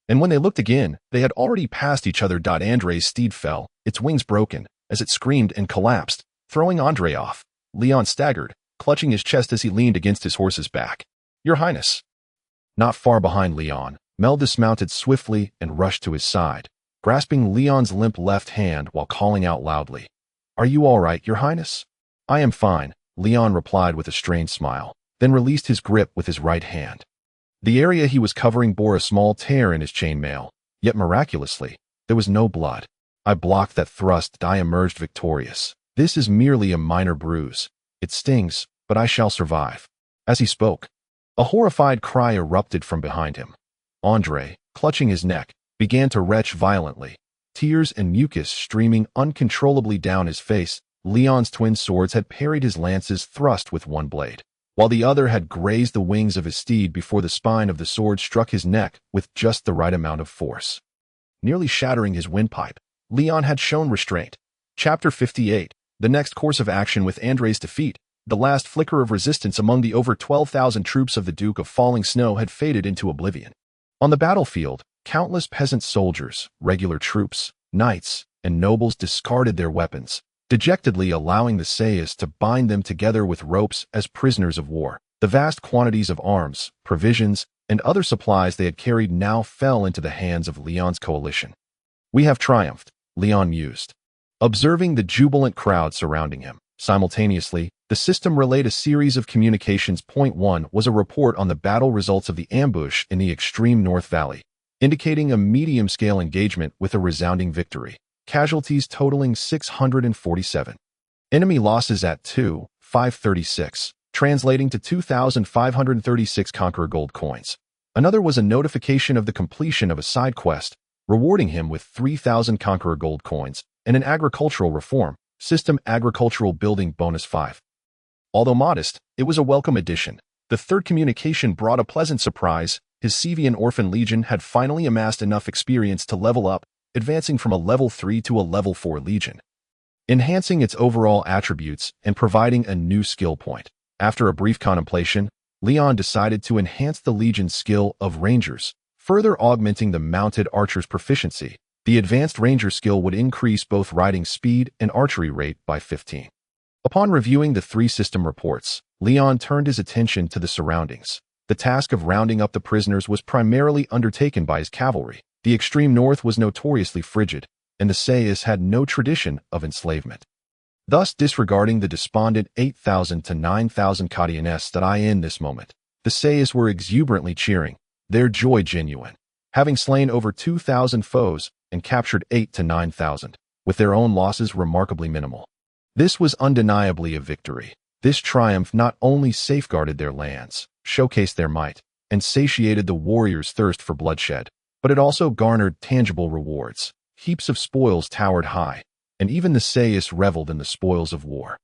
And when they looked again, they had already passed each other. Andrei's steed fell, its wings broken, as it screamed and collapsed, throwing Andrei off. Leon staggered, clutching his chest as he leaned against his horse's back. "Your Highness." Not far behind Leon, Mel dismounted swiftly and rushed to his side, grasping Leon's limp left hand while calling out loudly, "Are you all right, Your Highness?" "I am fine," Leon replied with a strained smile, then released his grip with his right hand. The area he was covering bore a small tear in his chainmail, yet miraculously, there was no blood. "I blocked that thrust. I emerged victorious. This is merely a minor bruise. It stings, but I shall survive." As he spoke, a horrified cry erupted from behind him. Andrei, clutching his neck, began to retch violently, tears and mucus streaming uncontrollably down his face. Leon's twin swords had parried his lance's thrust with 1 blade, while the other had grazed the wings of his steed before the spine of the sword struck his neck with just the right amount of force. Nearly shattering his windpipe, Leon had shown restraint. Chapter 58, the next course of action with Andrei's defeat, the last flicker of resistance among the over 12,000 troops of the Duke of Falling Snow had faded into oblivion. On the battlefield, countless peasant soldiers, regular troops, knights, and nobles discarded their weapons, dejectedly allowing the sayas to bind them together with ropes as prisoners of war. The vast quantities of arms, provisions, and other supplies they had carried now fell into the hands of Leon's coalition. "We have triumphed," Leon mused, observing the jubilant crowd surrounding him. Simultaneously, the system relayed a series of communications. Point 1 was a report on the battle results of the ambush in the extreme North Valley, indicating a medium-scale engagement with a resounding victory. Casualties totaling 647. Enemy losses at 2,536, translating to 2,536 conqueror gold coins. Another was a notification of the completion of a side quest, rewarding him with 3,000 conqueror gold coins and an agricultural reform system agricultural building bonus 5. Although modest, it was a welcome addition. The third communication brought a pleasant surprise. His Sevian Orphan Legion had finally amassed enough experience to level up, advancing from a level 3 to a level 4 legion, enhancing its overall attributes and providing a new skill point. After a brief contemplation, Leon decided to enhance the legion's skill of Rangers, further augmenting the mounted archer's proficiency. The advanced Ranger skill would increase both riding speed and archery rate by 15. Upon reviewing the 3 system reports, Leon turned his attention to the surroundings. The task of rounding up the prisoners was primarily undertaken by his cavalry. The extreme north was notoriously frigid, and the Sais had no tradition of enslavement. Thus, disregarding the despondent 8,000 to 9,000 Kadianes that I in this moment, the Sais were exuberantly cheering, their joy genuine, having slain over 2,000 foes and captured 8 to 9,000, with their own losses remarkably minimal. This was undeniably a victory. This triumph not only safeguarded their lands, showcased their might, and satiated the warriors' thirst for bloodshed, but it also garnered tangible rewards. Heaps of spoils towered high, and even the Sais reveled in the spoils of war.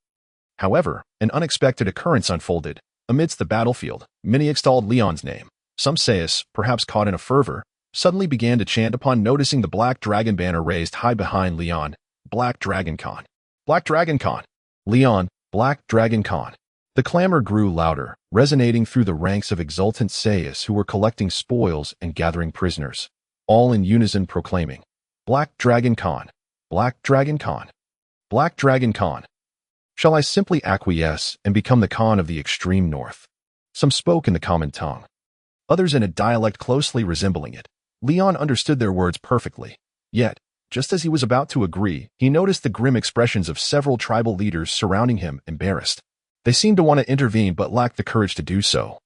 However, an unexpected occurrence unfolded. Amidst the battlefield, many extolled Leon's name. Some Sais, perhaps caught in a fervor, suddenly began to chant upon noticing the Black Dragon banner raised high behind Leon. Black Dragon Khan. Black Dragon Khan. Leon, Black Dragon Khan. The clamor grew louder, resonating through the ranks of exultant Sais who were collecting spoils and gathering prisoners, all in unison proclaiming, Black Dragon Khan. Black Dragon Khan. Black Dragon Khan. Shall I simply acquiesce and become the Khan of the extreme north? Some spoke in the common tongue, others in a dialect closely resembling it. Leon understood their words perfectly. Yet, just as he was about to agree, he noticed the grim expressions of several tribal leaders surrounding him, embarrassed. They seemed to want to intervene but lacked the courage to do so.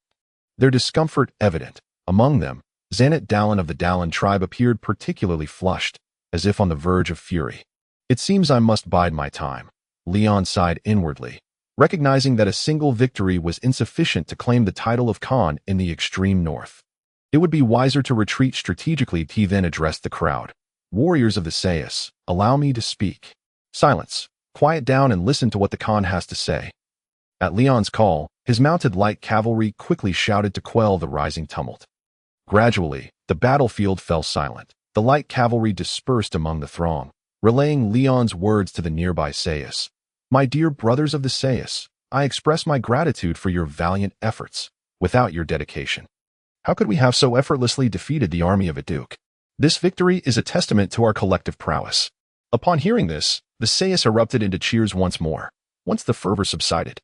Their discomfort evident. Among them, Zanet Dallin of the Dallin tribe appeared particularly flushed, as if on the verge of fury. It seems I must bide my time. Leon sighed inwardly, recognizing that a single victory was insufficient to claim the title of Khan in the extreme north. It would be wiser to retreat strategically. He then addressed the crowd. Warriors of the Sais, allow me to speak. Silence. Quiet down and listen to what the Khan has to say. At Leon's call, his mounted light cavalry quickly shouted to quell the rising tumult. Gradually, the battlefield fell silent. The light cavalry dispersed among the throng, relaying Leon's words to the nearby Sais. My dear brothers of the Sais, I express my gratitude for your valiant efforts. Without your dedication, how could we have so effortlessly defeated the army of a duke? This victory is a testament to our collective prowess. Upon hearing this, the Sais erupted into cheers once more, once the fervor subsided.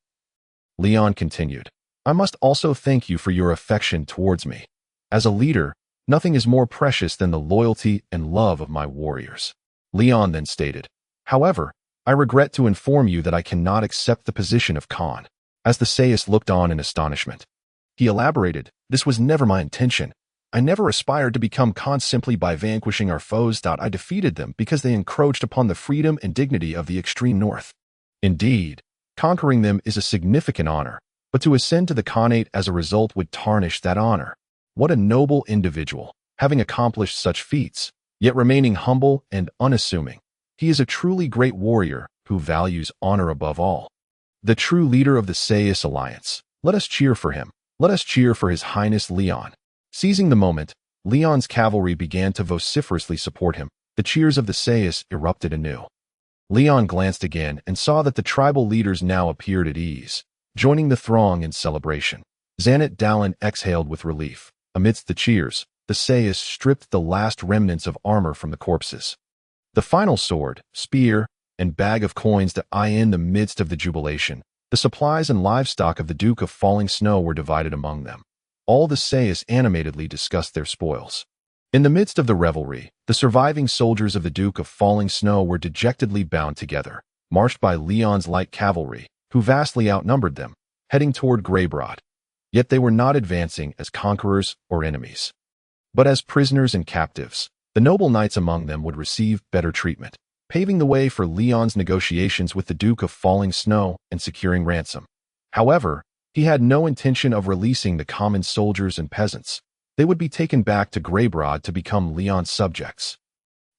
Leon continued, I must also thank you for your affection towards me. As a leader, nothing is more precious than the loyalty and love of my warriors. Leon then stated, however, I regret to inform you that I cannot accept the position of Khan. As the Sais looked on in astonishment, he elaborated, this was never my intention. I never aspired to become Khan simply by vanquishing our foes. I defeated them because they encroached upon the freedom and dignity of the extreme north. Indeed, conquering them is a significant honor, but to ascend to the Khanate as a result would tarnish that honor. What a noble individual, having accomplished such feats, yet remaining humble and unassuming. He is a truly great warrior who values honor above all. The true leader of the Sais alliance. Let us cheer for him. Let us cheer for His Highness Leon. Seizing the moment, Leon's cavalry began to vociferously support him. The cheers of the Sais erupted anew. Leon glanced again and saw that the tribal leaders now appeared at ease, joining the throng in celebration. Zanet Dallin exhaled with relief. Amidst the cheers, the Sais stripped the last remnants of armor from the corpses. The final sword, spear, and bag of coins that in the midst of the jubilation. The supplies and livestock of the Duke of Falling Snow were divided among them. All the Sais animatedly discussed their spoils. In the midst of the revelry, the surviving soldiers of the Duke of Falling Snow were dejectedly bound together. marched by Leon's light cavalry, who vastly outnumbered them, heading toward Greybrod. Yet they were not advancing as conquerors or enemies, but as prisoners and captives. The noble knights among them would receive better treatment, paving the way for Leon's negotiations with the Duke of Falling Snow and securing ransom. However, he had no intention of releasing the common soldiers and peasants. They would be taken back to Greybrod to become Leon's subjects,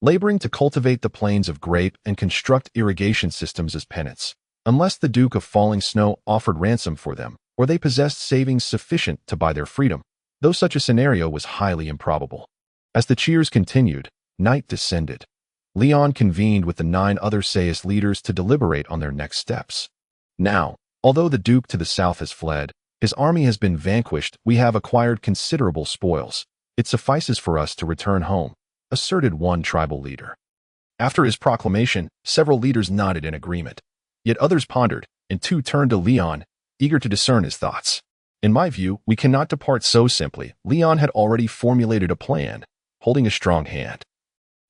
laboring to cultivate the plains of grape and construct irrigation systems as penance, unless the Duke of Falling Snow offered ransom for them, or they possessed savings sufficient to buy their freedom, though such a scenario was highly improbable. As the cheers continued, night descended. Leon convened with the 9 other Sais leaders to deliberate on their next steps. Now, although the Duke to the south has fled, his army has been vanquished, we have acquired considerable spoils. It suffices for us to return home, asserted one tribal leader. After his proclamation, several leaders nodded in agreement. Yet others pondered, and 2 turned to Leon, eager to discern his thoughts. In my view, we cannot depart so simply. Leon had already formulated a plan, holding a strong hand.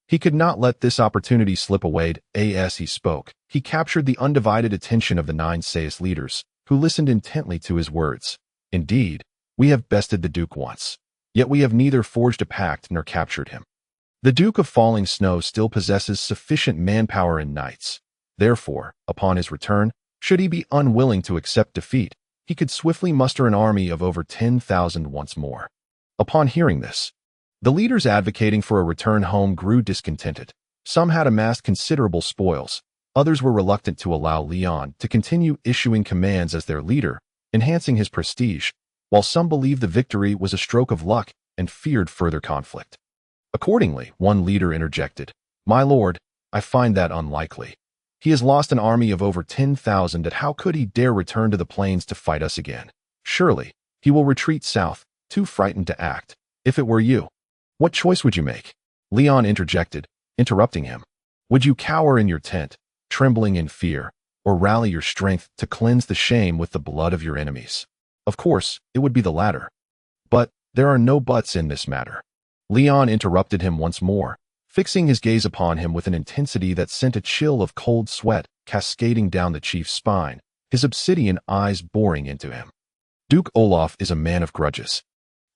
He could not let this opportunity slip away. As he spoke, he captured the undivided attention of the 9 Sais leaders, who listened intently to his words. Indeed, we have bested the Duke once, yet we have neither forged a pact nor captured him. The Duke of Falling Snow still possesses sufficient manpower and knights. Therefore, upon his return, should he be unwilling to accept defeat, he could swiftly muster an army of over 10,000 once more. Upon hearing this, the leaders advocating for a return home grew discontented. Some had amassed considerable spoils. Others were reluctant to allow Leon to continue issuing commands as their leader, enhancing his prestige, while some believed the victory was a stroke of luck and feared further conflict. Accordingly, one leader interjected, "My lord, I find that unlikely. He has lost an army of over 10,000, and how could he dare return to the plains to fight us again? Surely, he will retreat south, too frightened to act. If it were you, what choice would you make?" Leon interjected, interrupting him. "Would you cower in your tent, trembling in fear, or rally your strength to cleanse the shame with the blood of your enemies?" Of course, it would be the latter. But there are no buts in this matter. Leon interrupted him once more, fixing his gaze upon him with an intensity that sent a chill of cold sweat cascading down the chief's spine, his obsidian eyes boring into him. "Duke Olaf is a man of grudges.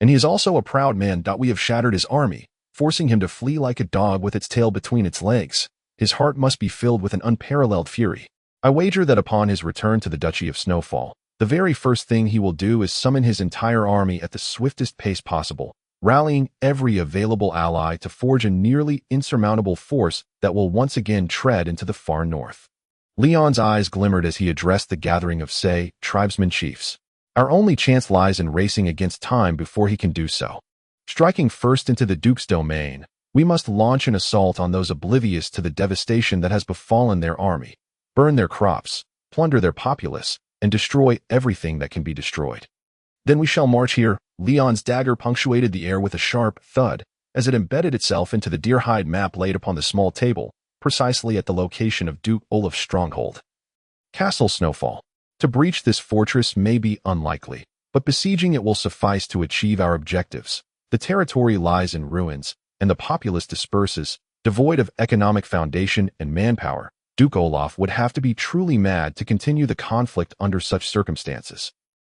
And he is also a proud man. We have shattered his army, forcing him to flee like a dog with its tail between its legs. His heart must be filled with an unparalleled fury. I wager that upon his return to the Duchy of Snowfall, the very first thing he will do is summon his entire army at the swiftest pace possible, rallying every available ally to forge a nearly insurmountable force that will once again tread into the far north." Leon's eyes glimmered as he addressed the gathering of Sais tribesmen chiefs. "Our only chance lies in racing against time before he can do so. Striking first into the Duke's domain, we must launch an assault on those oblivious to the devastation that has befallen their army, burn their crops, plunder their populace, and destroy everything that can be destroyed. Then we shall march here." Leon's dagger punctuated the air with a sharp thud as it embedded itself into the deer-hide map laid upon the small table, precisely at the location of Duke Olaf's stronghold. Castle Snowfall. To breach this fortress may be unlikely, but besieging it will suffice to achieve our objectives. The territory lies in ruins, and the populace disperses, devoid of economic foundation and manpower. Duke Olaf would have to be truly mad to continue the conflict under such circumstances.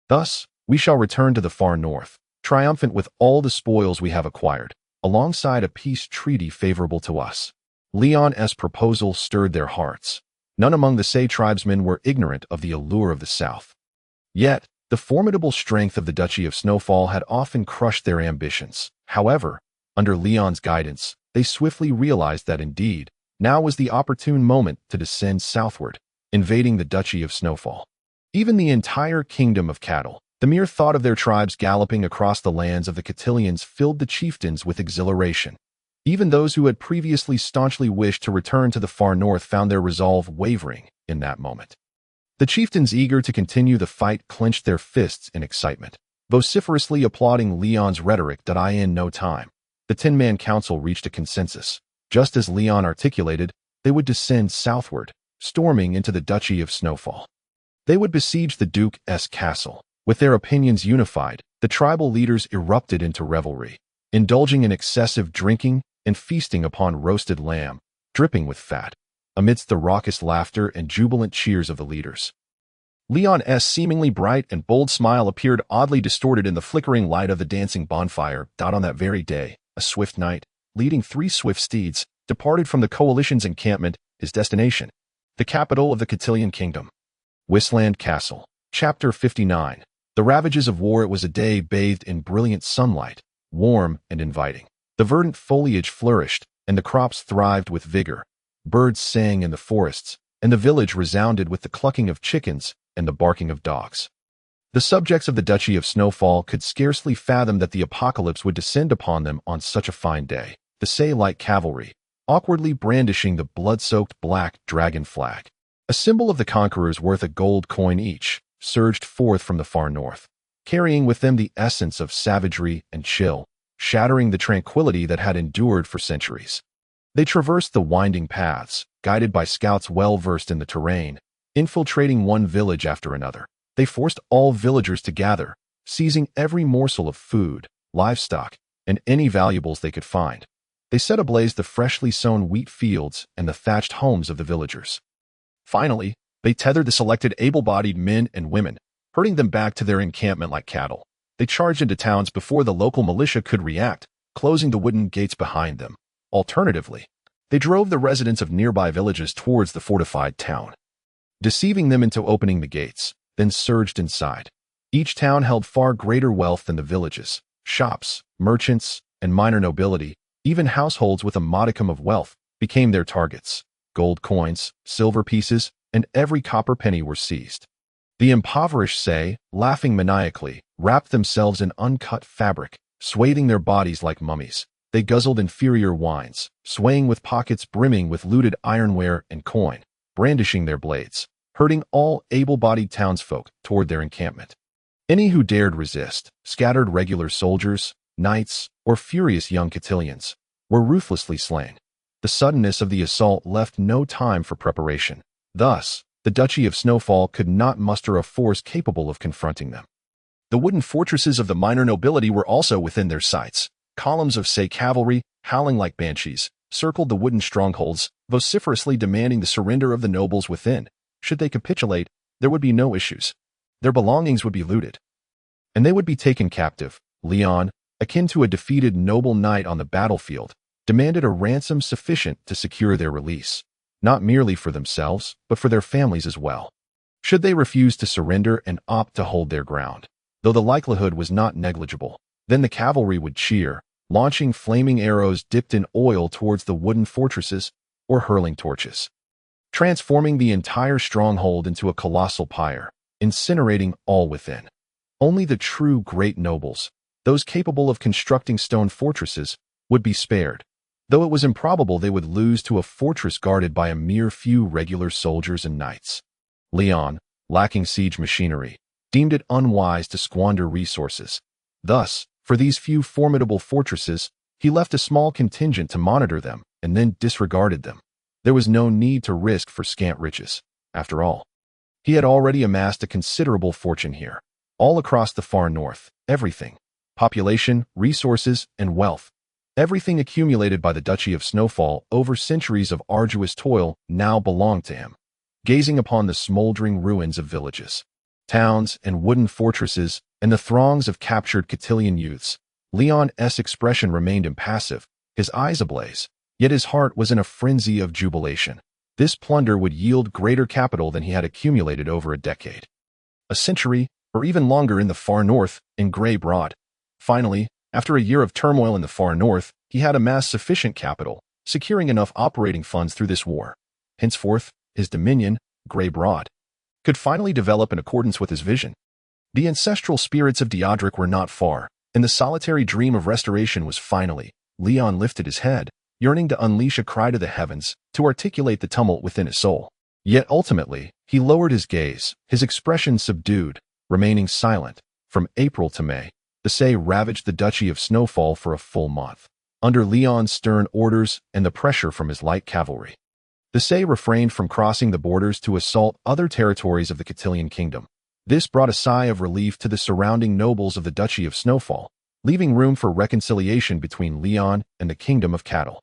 Thus, we shall return to the far north, triumphant with all the spoils we have acquired, alongside a peace treaty favorable to us. Leon's proposal stirred their hearts. None among the Sais tribesmen were ignorant of the allure of the south. Yet, the formidable strength of the Duchy of Snowfall had often crushed their ambitions. However, under Leon's guidance, they swiftly realized that indeed, now was the opportune moment to descend southward, invading the Duchy of Snowfall. Even the entire kingdom of cattle, the mere thought of their tribes galloping across the lands of the Cotillions filled the chieftains with exhilaration. Even those who had previously staunchly wished to return to the far north found their resolve wavering in that moment. The chieftains eager to continue the fight clenched their fists in excitement, vociferously applauding Leon's rhetoric. In no time, the 10-man council reached a consensus. Just as Leon articulated, they would descend southward, storming into the Duchy of Snowfall. They would besiege the Duke's castle. With their opinions unified, the tribal leaders erupted into revelry, indulging in excessive drinking and feasting upon roasted lamb, dripping with fat. amidst the raucous laughter and jubilant cheers of the leaders. Leon's seemingly bright and bold smile appeared oddly distorted in the flickering light of the dancing bonfire. On that very day, a swift knight, leading 3 swift steeds, departed from the coalition's encampment, his destination, the capital of the Cotillion Kingdom. Wistland Castle. Chapter 59. The ravages of war. It was a day bathed in brilliant sunlight, warm and inviting. The verdant foliage flourished, and the crops thrived with vigor. Birds sang in the forests, and the village resounded with the clucking of chickens and the barking of dogs. The subjects of the Duchy of Snowfall could scarcely fathom that the apocalypse would descend upon them on such a fine day. The Say-like cavalry, awkwardly brandishing the blood-soaked black dragon flag, a symbol of the conquerors worth a gold coin each, surged forth from the far north, carrying with them the essence of savagery and chill, shattering the tranquility that had endured for centuries. They traversed the winding paths, guided by scouts well versed in the terrain, infiltrating one village after another. They forced all villagers to gather, seizing every morsel of food, livestock, and any valuables they could find. They set ablaze the freshly sown wheat fields and the thatched homes of the villagers. Finally, they tethered the selected able-bodied men and women, herding them back to their encampment like cattle. They charged into towns before the local militia could react, closing the wooden gates behind them. Alternatively, they drove the residents of nearby villages towards the fortified town, deceiving them into opening the gates, then surged inside. Each town held far greater wealth than the villages. Shops, merchants, and minor nobility, even households with a modicum of wealth, became their targets. Gold coins, silver pieces, and every copper penny were seized. The impoverished Say, laughing maniacally, wrapped themselves in uncut fabric, swathing their bodies like mummies. They guzzled inferior wines, swaying with pockets brimming with looted ironware and coin, brandishing their blades, herding all able-bodied townsfolk toward their encampment. Any who dared resist, scattered regular soldiers, knights, or furious young cotillions, were ruthlessly slain. The suddenness of the assault left no time for preparation. Thus, the Duchy of Snowfall could not muster a force capable of confronting them. The wooden fortresses of the minor nobility were also within their sights. Columns of Say cavalry, howling like banshees, circled the wooden strongholds, vociferously demanding the surrender of the nobles within. Should they capitulate, there would be no issues. Their belongings would be looted, and they would be taken captive. Leon, akin to a defeated noble knight on the battlefield, demanded a ransom sufficient to secure their release, not merely for themselves, but for their families as well. Should they refuse to surrender and opt to hold their ground, though the likelihood was not negligible, then the cavalry would cheer, launching flaming arrows dipped in oil towards the wooden fortresses or hurling torches, transforming the entire stronghold into a colossal pyre, incinerating all within. Only the true great nobles, those capable of constructing stone fortresses, would be spared, though it was improbable they would lose to a fortress guarded by a mere few regular soldiers and knights. Leon, lacking siege machinery, deemed it unwise to squander resources. Thus, for these few formidable fortresses, he left a small contingent to monitor them and then disregarded them. There was no need to risk for scant riches. After all, he had already amassed a considerable fortune here. All across the far north, everything, population, resources, and wealth, everything accumulated by the Duchy of Snowfall over centuries of arduous toil now belonged to him. Gazing upon the smoldering ruins of villages, towns, and wooden fortresses, and the throngs of captured cotillion youths, Leon's expression remained impassive, his eyes ablaze, yet his heart was in a frenzy of jubilation. This plunder would yield greater capital than he had accumulated over a decade, a century, or even longer in the far north, in Grey Broad. Finally, after a year of turmoil in the far north, he had amassed sufficient capital, securing enough operating funds through this war. Henceforth, his dominion, Grey Broad, could finally develop in accordance with his vision. The ancestral spirits of Deodric were not far, and the solitary dream of restoration was finally. Leon lifted his head, yearning to unleash a cry to the heavens, to articulate the tumult within his soul. Yet ultimately, he lowered his gaze, his expression subdued, remaining silent. From April to May, the Say ravaged the Duchy of Snowfall for a full month, under Leon's stern orders and the pressure from his light cavalry. The Say refrained from crossing the borders to assault other territories of the Cotillion Kingdom. This brought a sigh of relief to the surrounding nobles of the Duchy of Snowfall, leaving room for reconciliation between Leon and the Kingdom of Cattle.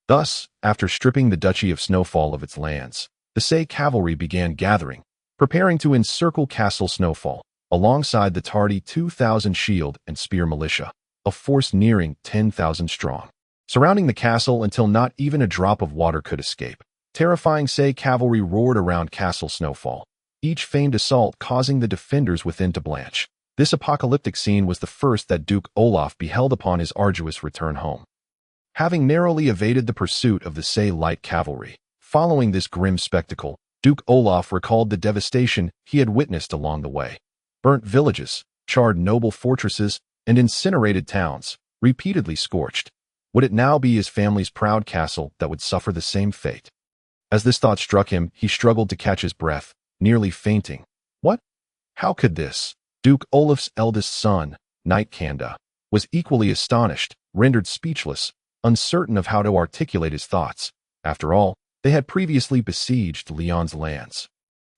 Thus, after stripping the Duchy of Snowfall of its lands, the Say cavalry began gathering, preparing to encircle Castle Snowfall, alongside the tardy 2,000 shield and spear militia, a force nearing 10,000 strong, surrounding the castle until not even a drop of water could escape. Terrifying Say cavalry roared around Castle Snowfall, each feigned assault causing the defenders within to blanch. This apocalyptic scene was the first that Duke Olaf beheld upon his arduous return home. Having narrowly evaded the pursuit of the Say light cavalry, following this grim spectacle, Duke Olaf recalled the devastation he had witnessed along the way. Burnt villages, charred noble fortresses, and incinerated towns, repeatedly scorched. Would it now be his family's proud castle that would suffer the same fate? As this thought struck him, he struggled to catch his breath, nearly fainting. What? How could this? Duke Olaf's eldest son, Knight Kanda, was equally astonished, rendered speechless, uncertain of how to articulate his thoughts. After all, they had previously besieged Leon's lands.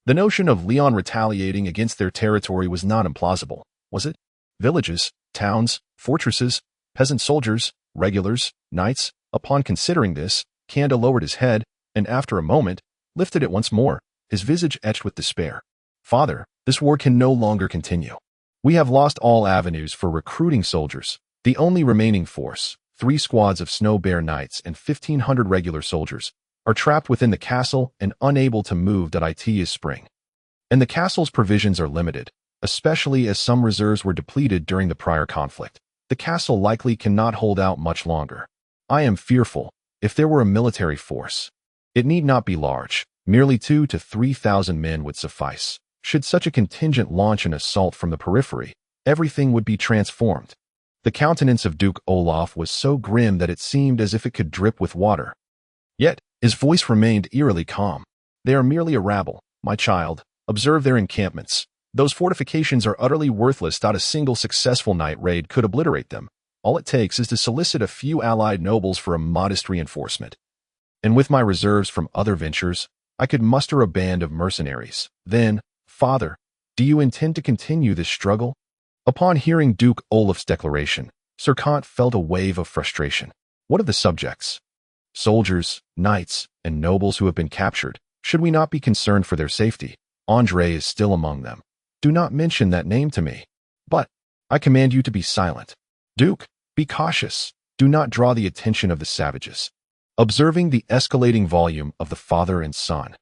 The notion of Leon retaliating against their territory was not implausible, was it? Villages, towns, fortresses, peasant soldiers, regulars, knights. Upon considering this, Kanda lowered his head, and after a moment, lifted it once more, his visage etched with despair. Father, this war can no longer continue. We have lost all avenues for recruiting soldiers. The only remaining force, 3 squads of Snow Bear Knights and 1,500 regular soldiers, are trapped within the castle and unable to move. It is spring. And the castle's provisions are limited, especially as some reserves were depleted during the prior conflict. The castle likely cannot hold out much longer. I am fearful, if there were a military force, it need not be large, merely 2,000 to 3,000 men would suffice. Should such a contingent launch an assault from the periphery, everything would be transformed. The countenance of Duke Olaf was so grim that it seemed as if it could drip with water. Yet, his voice remained eerily calm. They are merely a rabble, my child. Observe their encampments. Those fortifications are utterly worthless. A single successful night raid could obliterate them. All it takes is to solicit a few allied nobles for a modest reinforcement. And with my reserves from other ventures, I could muster a band of mercenaries. Then, Father, do you intend to continue this struggle? Upon hearing Duke Olaf's declaration, Sir Kant felt a wave of frustration. What of the subjects? Soldiers, knights, and nobles who have been captured. Should we not be concerned for their safety? André is still among them. Do not mention that name to me. But I command you to be silent. Duke, be cautious. Do not draw the attention of the savages. Observing the escalating volume of the father and son,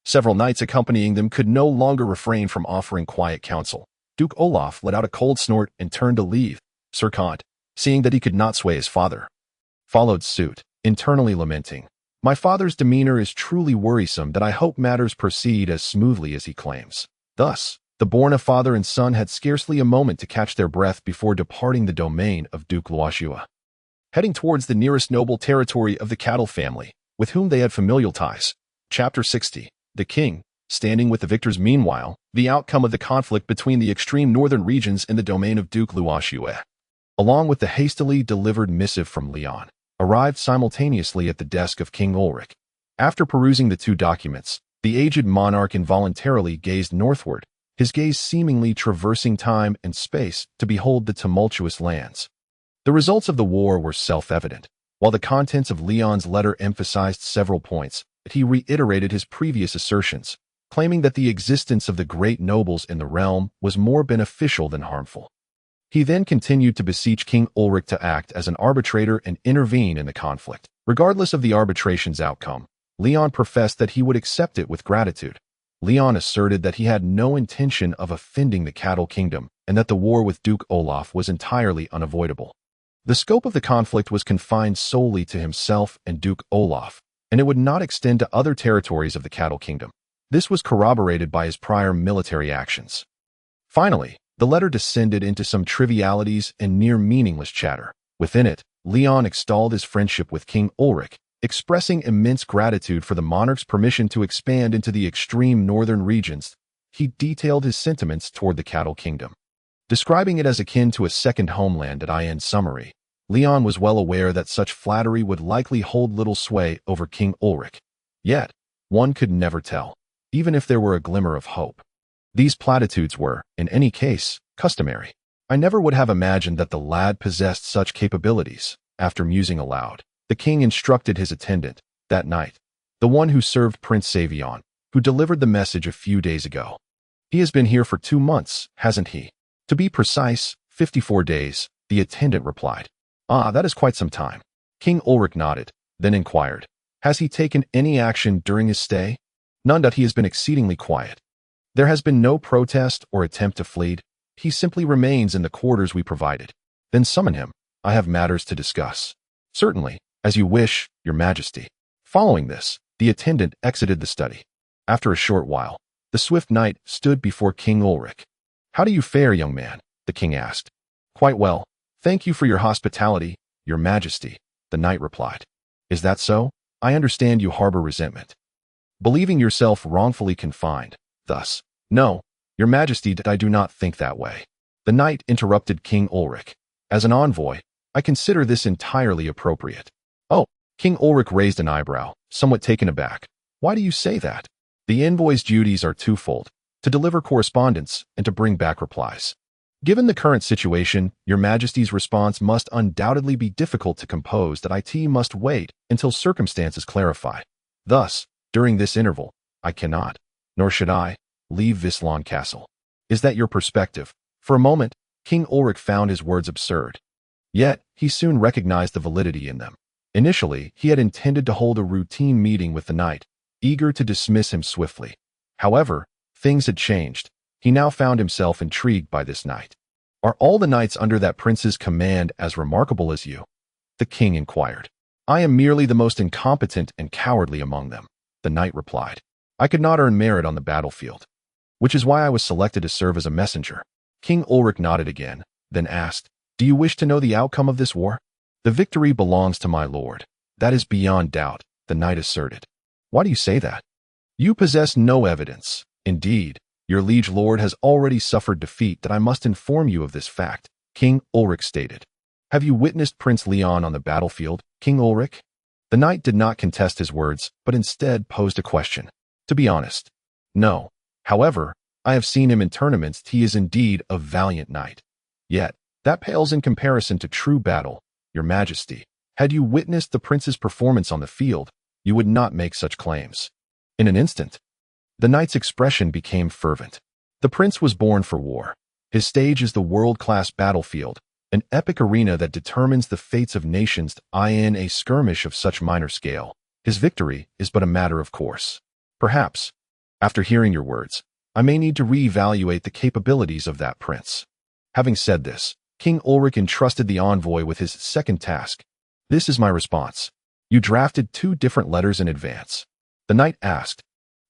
several knights accompanying them could no longer refrain from offering quiet counsel. Duke Olaf let out a cold snort and turned to leave. Sir Kant, seeing that he could not sway his father, followed suit, internally lamenting, my father's demeanor is truly worrisome. That I hope matters proceed as smoothly as he claims. Thus, the Borna father and son had scarcely a moment to catch their breath before departing the domain of Duke Luashua, heading towards the nearest noble territory of the cattle family, with whom they had familial ties. Chapter 60. The King, standing with the victors. Meanwhile, the outcome of the conflict between the extreme northern regions in the domain of Duke Luashua, along with the hastily delivered missive from Leon, arrived simultaneously at the desk of King Ulrich. After perusing the 2 documents, the aged monarch involuntarily gazed northward, his gaze seemingly traversing time and space to behold the tumultuous lands. The results of the war were self-evident. While the contents of Leon's letter emphasized several points, he reiterated his previous assertions, claiming that the existence of the great nobles in the realm was more beneficial than harmful. He then continued to beseech King Ulrich to act as an arbitrator and intervene in the conflict. Regardless of the arbitration's outcome, Leon professed that he would accept it with gratitude. Leon asserted that he had no intention of offending the cattle kingdom and that the war with Duke Olaf was entirely unavoidable. The scope of the conflict was confined solely to himself and Duke Olaf, and it would not extend to other territories of the cattle kingdom. This was corroborated by his prior military actions. Finally, the letter descended into some trivialities and near meaningless chatter. Within it, Leon extolled his friendship with King Ulrich, expressing immense gratitude for the monarch's permission to expand into the extreme northern regions. He detailed his sentiments toward the cattle kingdom, describing it as akin to a second homeland. In summary, Leon was well aware that such flattery would likely hold little sway over King Ulrich. Yet, one could never tell, even if there were a glimmer of hope. These platitudes were, in any case, customary. I never would have imagined that the lad possessed such capabilities. After musing aloud, The king instructed his attendant, that night, the one who served Prince Savion, who delivered the message a few days ago. He has been here for 2 months, hasn't he? To be precise, 54 days, the attendant replied. Ah, that is quite some time. King Ulrich nodded, then inquired, has he taken any action during his stay? None. That he has been exceedingly quiet. There has been no protest or attempt to flee. He simply remains in the quarters we provided. Then summon him. I have matters to discuss. Certainly, as you wish, your majesty. Following this, the attendant exited the study. After a short while, the swift knight stood before King Ulrich. How do you fare, young man? The king asked. Quite well. Thank you for your hospitality, your majesty, the knight replied. Is that so? I understand you harbor resentment. Believing yourself wrongfully confined, thus. No, your majesty, I do not think that way. The knight interrupted King Ulrich. As an envoy, I consider this entirely appropriate. Oh, King Ulrich raised an eyebrow, somewhat taken aback. Why do you say that? The envoy's duties are twofold, to deliver correspondence and to bring back replies. Given the current situation, your majesty's response must undoubtedly be difficult to compose. That it must wait until circumstances clarify. Thus, during this interval, I cannot, nor should I, leave Visby Castle. Is that your perspective? For a moment, King Ulrich found his words absurd. Yet, he soon recognized the validity in them. Initially, he had intended to hold a routine meeting with the knight, eager to dismiss him swiftly. However, things had changed. He now found himself intrigued by this knight. Are all the knights under that prince's command as remarkable as you? The king inquired. I am merely the most incompetent and cowardly among them, the knight replied. I could not earn merit on the battlefield, which is why I was selected to serve as a messenger. King Ulrich nodded again, then asked, do you wish to know the outcome of this war? The victory belongs to my lord. That is beyond doubt, the knight asserted. Why do you say that? You possess no evidence. Indeed, your liege lord has already suffered defeat. That I must inform you of this fact, King Ulrich stated. Have you witnessed Prince Leon on the battlefield, King Ulrich? The knight did not contest his words, but instead posed a question. To be honest, no. However, I have seen him in tournaments. He is indeed a valiant knight. Yet, that pales in comparison to true battle, your majesty. Had you witnessed the prince's performance on the field, you would not make such claims. In an instant, the knight's expression became fervent. The prince was born for war. His stage is the world-class battlefield, an epic arena that determines the fates of nations. In a skirmish of such minor scale, his victory is but a matter of course. Perhaps, after hearing your words, I may need to re-evaluate the capabilities of that prince. Having said this, King Ulrich entrusted the envoy with his second task. This is my response. You drafted 2 different letters in advance. The knight asked,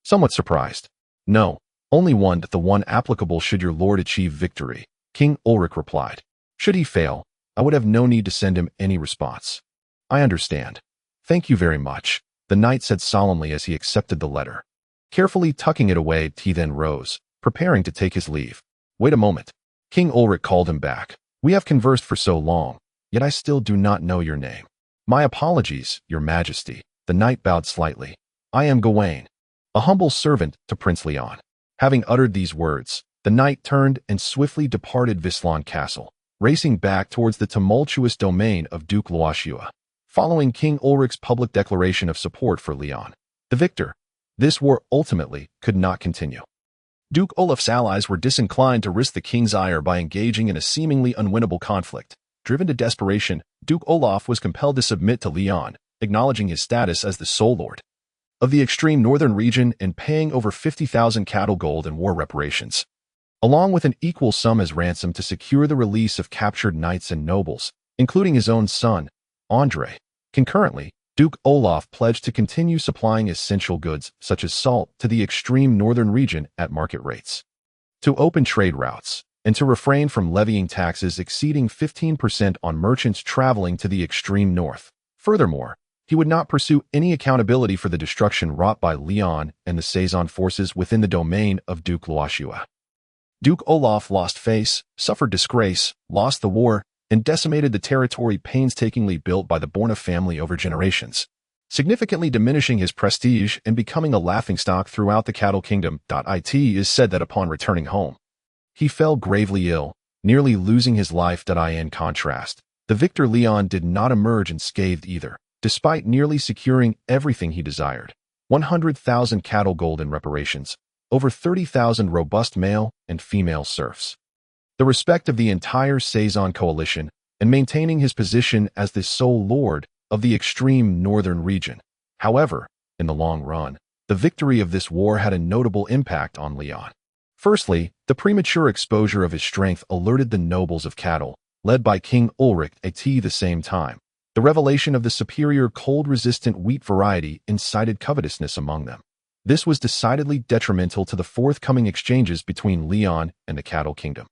somewhat surprised. No, only one, the one applicable should your lord achieve victory, King Ulrich replied. Should he fail, I would have no need to send him any response. I understand. Thank you very much, the knight said solemnly as he accepted the letter. Carefully tucking it away, he then rose, preparing to take his leave. Wait a moment. King Ulrich called him back. We have conversed for so long, yet I still do not know your name. My apologies, your majesty. The knight bowed slightly. I am Gawain, a humble servant to Prince Leon. Having uttered these words, the knight turned and swiftly departed Visby Castle, racing back towards the tumultuous domain of Duke Loashua. Following King Ulrich's public declaration of support for Leon, the victor, this war ultimately could not continue. Duke Olaf's allies were disinclined to risk the king's ire by engaging in a seemingly unwinnable conflict. Driven to desperation, Duke Olaf was compelled to submit to Leon, acknowledging his status as the sole lord of the extreme northern region and paying over 50,000 cattle gold in war reparations, along with an equal sum as ransom to secure the release of captured knights and nobles, including his own son, Andrei. Concurrently, Duke Olaf pledged to continue supplying essential goods, such as salt, to the extreme northern region at market rates, to open trade routes, and to refrain from levying taxes exceeding 15% on merchants traveling to the extreme north. Furthermore, he would not pursue any accountability for the destruction wrought by Leon and the Saison forces within the domain of Duke Loashua. Duke Olaf lost face, suffered disgrace, lost the war, and decimated the territory painstakingly built by the Borna family over generations, significantly diminishing his prestige and becoming a laughingstock throughout the cattle kingdom. It is said that upon returning home, he fell gravely ill, nearly losing his life. In contrast, the victor Leon did not emerge unscathed either. despite nearly securing everything he desired. 100,000 cattle gold in reparations, over 30,000 robust male and female serfs. The respect of the entire Saison coalition, and maintaining his position as the sole lord of the extreme northern region. However, in the long run, the victory of this war had a notable impact on Leon. Firstly, the premature exposure of his strength alerted the nobles of cattle, led by King Ulrich at the same time. The revelation of the superior cold-resistant wheat variety incited covetousness among them. This was decidedly detrimental to the forthcoming exchanges between Leon and the cattle kingdom.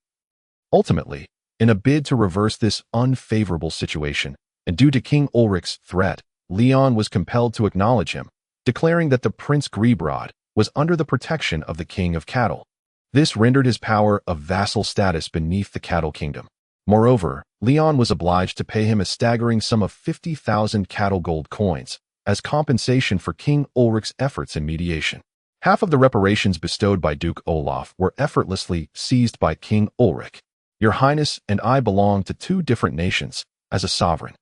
Ultimately, in a bid to reverse this unfavorable situation, and due to King Ulrich's threat, Leon was compelled to acknowledge him, declaring that the Prince Gribrod was under the protection of the King of Cattle. This rendered his power of vassal status beneath the cattle kingdom. Moreover, Leon was obliged to pay him a staggering sum of 50,000 cattle gold coins as compensation for King Ulrich's efforts in mediation. Half of the reparations bestowed by Duke Olaf were effortlessly seized by King Ulrich. Your Highness and I belong to two different nations. As a sovereign,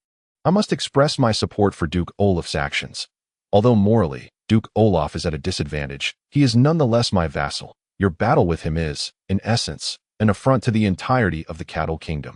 I must express my support for Duke Olaf's actions. Although morally, Duke Olaf is at a disadvantage, he is nonetheless my vassal. Your battle with him is, in essence, an affront to the entirety of the cattle kingdom.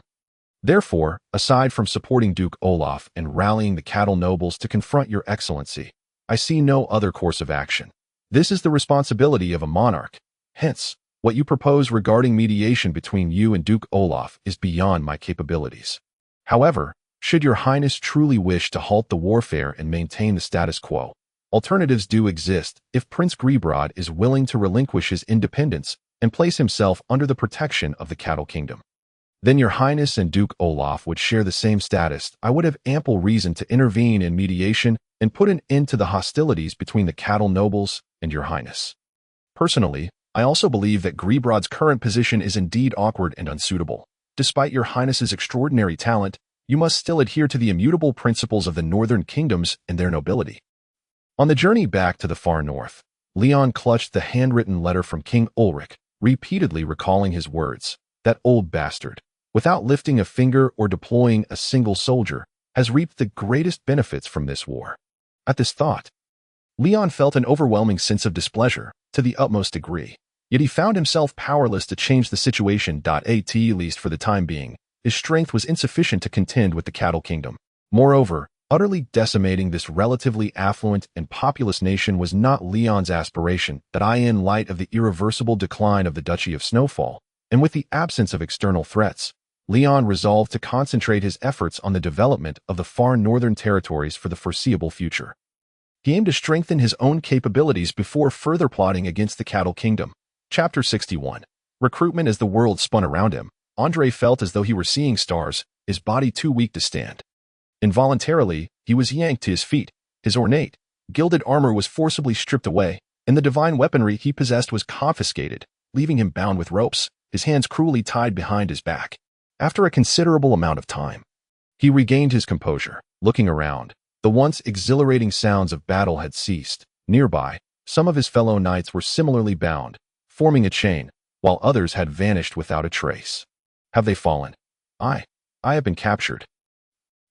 Therefore, aside from supporting Duke Olaf and rallying the cattle nobles to confront your excellency, I see no other course of action. This is the responsibility of a monarch. Hence, what you propose regarding mediation between you and Duke Olaf is beyond my capabilities. However, should your Highness truly wish to halt the warfare and maintain the status quo, alternatives do exist if Prince Gribrod is willing to relinquish his independence and place himself under the protection of the cattle kingdom. Then your Highness and Duke Olaf would share the same status. I would have ample reason to intervene in mediation and put an end to the hostilities between the cattle nobles and your Highness. Personally, I also believe that Gribrod's current position is indeed awkward and unsuitable. Despite your Highness's extraordinary talent, you must still adhere to the immutable principles of the northern kingdoms and their nobility. On the journey back to the far north, Leon clutched the handwritten letter from King Ulrich, repeatedly recalling his words. That old bastard, without lifting a finger or deploying a single soldier, has reaped the greatest benefits from this war. At this thought, Leon felt an overwhelming sense of displeasure to the utmost degree. Yet he found himself powerless to change the situation. At least for the time being, his strength was insufficient to contend with the cattle kingdom. Moreover, utterly decimating this relatively affluent and populous nation was not Leon's aspiration. In light of the irreversible decline of the Duchy of Snowfall, and with the absence of external threats, Leon resolved to concentrate his efforts on the development of the far northern territories for the foreseeable future. He aimed to strengthen his own capabilities before further plotting against the cattle kingdom. Chapter 61. Recruitment. As the world spun around him, Andrei felt as though he were seeing stars, his body too weak to stand. Involuntarily, he was yanked to his feet. His ornate, gilded armor was forcibly stripped away, and the divine weaponry he possessed was confiscated, leaving him bound with ropes, his hands cruelly tied behind his back. After a considerable amount of time, he regained his composure. Looking around, the once exhilarating sounds of battle had ceased. Nearby, some of his fellow knights were similarly bound, forming a chain, while others had vanished without a trace. Have they fallen? I have been captured.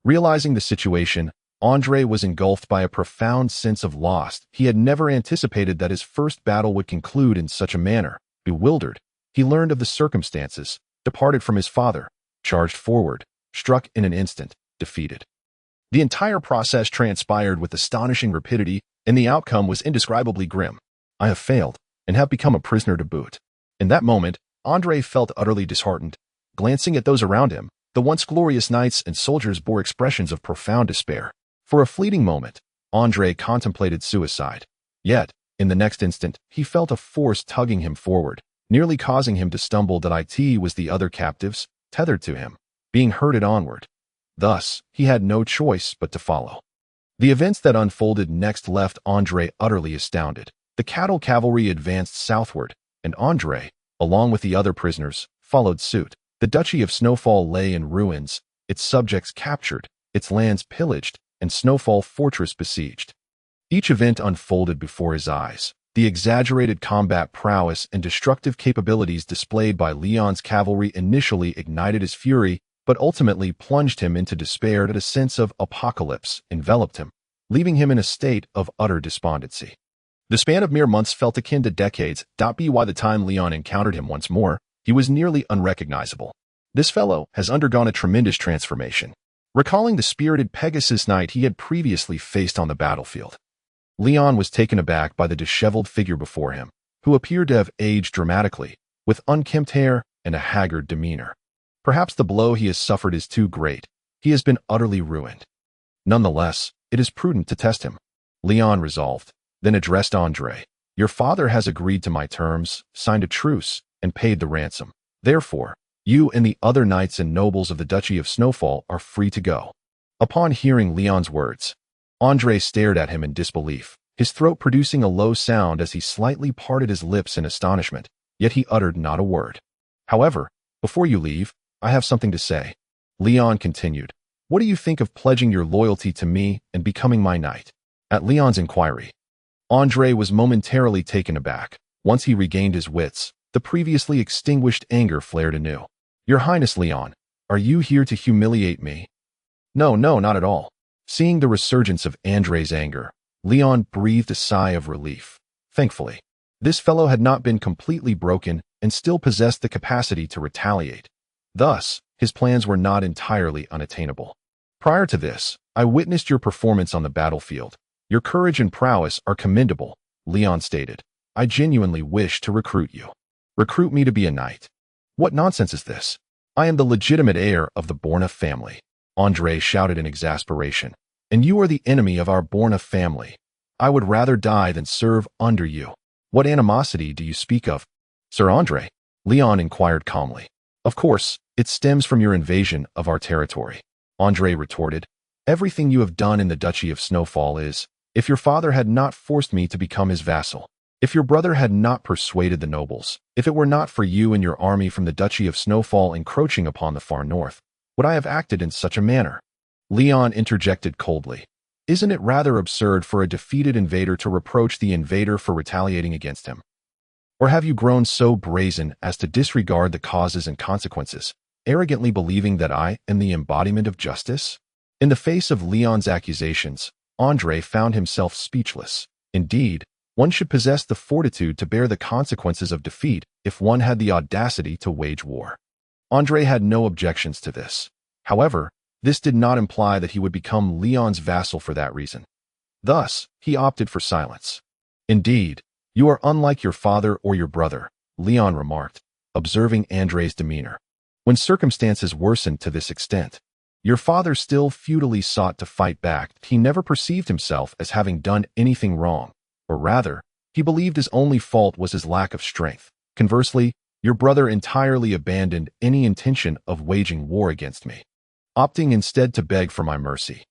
Realizing the situation, Andrei was engulfed by a profound sense of loss. He had never anticipated that his first battle would conclude in such a manner. Bewildered, he learned of the circumstances, departed from his father, charged forward, struck in an instant, defeated. The entire process transpired with astonishing rapidity, and the outcome was indescribably grim. I have failed, and have become a prisoner to boot. In that moment, Andrei felt utterly disheartened. Glancing at those around him, the once glorious knights and soldiers bore expressions of profound despair. For a fleeting moment, Andrei contemplated suicide. Yet, in the next instant, he felt a force tugging him forward, nearly causing him to stumble. It was the other captives, tethered to him, being herded onward. Thus, he had no choice but to follow. The events that unfolded next left Andrei utterly astounded. The cattle cavalry advanced southward, and Andrei, along with the other prisoners, followed suit. The Duchy of Snowfall lay in ruins, its subjects captured, its lands pillaged, and Snowfall Fortress besieged. Each event unfolded before his eyes. The exaggerated combat prowess and destructive capabilities displayed by Leon's cavalry initially ignited his fury, but ultimately plunged him into despair that a sense of apocalypse enveloped him, leaving him in a state of utter despondency. The span of mere months felt akin to decades. By the time Leon encountered him once more, he was nearly unrecognizable. This fellow has undergone a tremendous transformation. Recalling the spirited Pegasus knight he had previously faced on the battlefield, Leon was taken aback by the disheveled figure before him, who appeared to have aged dramatically, with unkempt hair and a haggard demeanor. Perhaps the blow he has suffered is too great. He has been utterly ruined. Nonetheless, it is prudent to test him, Leon resolved, then addressed Andre. Your father has agreed to my terms, signed a truce, and paid the ransom. Therefore, you and the other knights and nobles of the Duchy of Snowfall are free to go. Upon hearing Leon's words, Andre stared at him in disbelief, his throat producing a low sound as he slightly parted his lips in astonishment, yet he uttered not a word. However, before you leave, I have something to say. Leon continued. What do you think of pledging your loyalty to me and becoming my knight? At Leon's inquiry, Andre was momentarily taken aback. Once he regained his wits, the previously extinguished anger flared anew. Your Highness Leon, are you here to humiliate me? No, not at all. Seeing the resurgence of Andre's anger, Leon breathed a sigh of relief. Thankfully, this fellow had not been completely broken and still possessed the capacity to retaliate. Thus, his plans were not entirely unattainable. Prior to this, I witnessed your performance on the battlefield. Your courage and prowess are commendable, Leon stated. I genuinely wish to recruit you. Recruit me to be a knight. What nonsense is this? I am the legitimate heir of the Borna family, Andre shouted in exasperation. And you are the enemy of our Borna family. I would rather die than serve under you. What animosity do you speak of, Sir Andre? Leon inquired calmly. Of course, it stems from your invasion of our territory, Andre retorted. Everything you have done in the Duchy of Snowfall is, if your father had not forced me to become his vassal, if your brother had not persuaded the nobles, if it were not for you and your army from the Duchy of Snowfall encroaching upon the far north, would I have acted in such a manner? Leon interjected coldly. Isn't it rather absurd for a defeated invader to reproach the invader for retaliating against him? Or have you grown so brazen as to disregard the causes and consequences, arrogantly believing that I am the embodiment of justice? In the face of Leon's accusations, Andre found himself speechless. Indeed, one should possess the fortitude to bear the consequences of defeat if one had the audacity to wage war. Andre had no objections to this. However, this did not imply that he would become Leon's vassal for that reason. Thus, he opted for silence. Indeed, you are unlike your father or your brother, Leon remarked, observing Andre's demeanor. When circumstances worsened to this extent, your father still futilely sought to fight back. He never perceived himself as having done anything wrong, or rather, he believed his only fault was his lack of strength. Conversely, your brother entirely abandoned any intention of waging war against me, opting instead to beg for my mercy.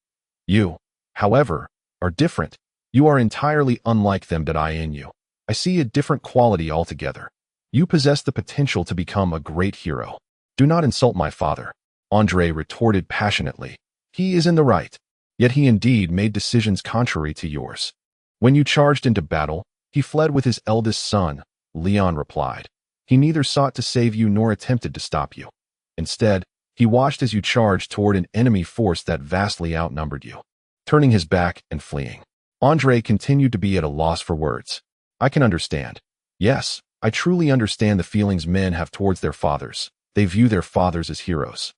You, however, are different. You are entirely unlike them that I in you. I see a different quality altogether. You possess the potential to become a great hero. Do not insult my father, Andre retorted passionately. He is in the right, yet he indeed made decisions contrary to yours. When you charged into battle, he fled with his eldest son, Leon replied. He neither sought to save you nor attempted to stop you. Instead, he watched as you charged toward an enemy force that vastly outnumbered you, turning his back and fleeing. Andre continued to be at a loss for words. I can understand. Yes, I truly understand the feelings men have towards their fathers. They view their fathers as heroes.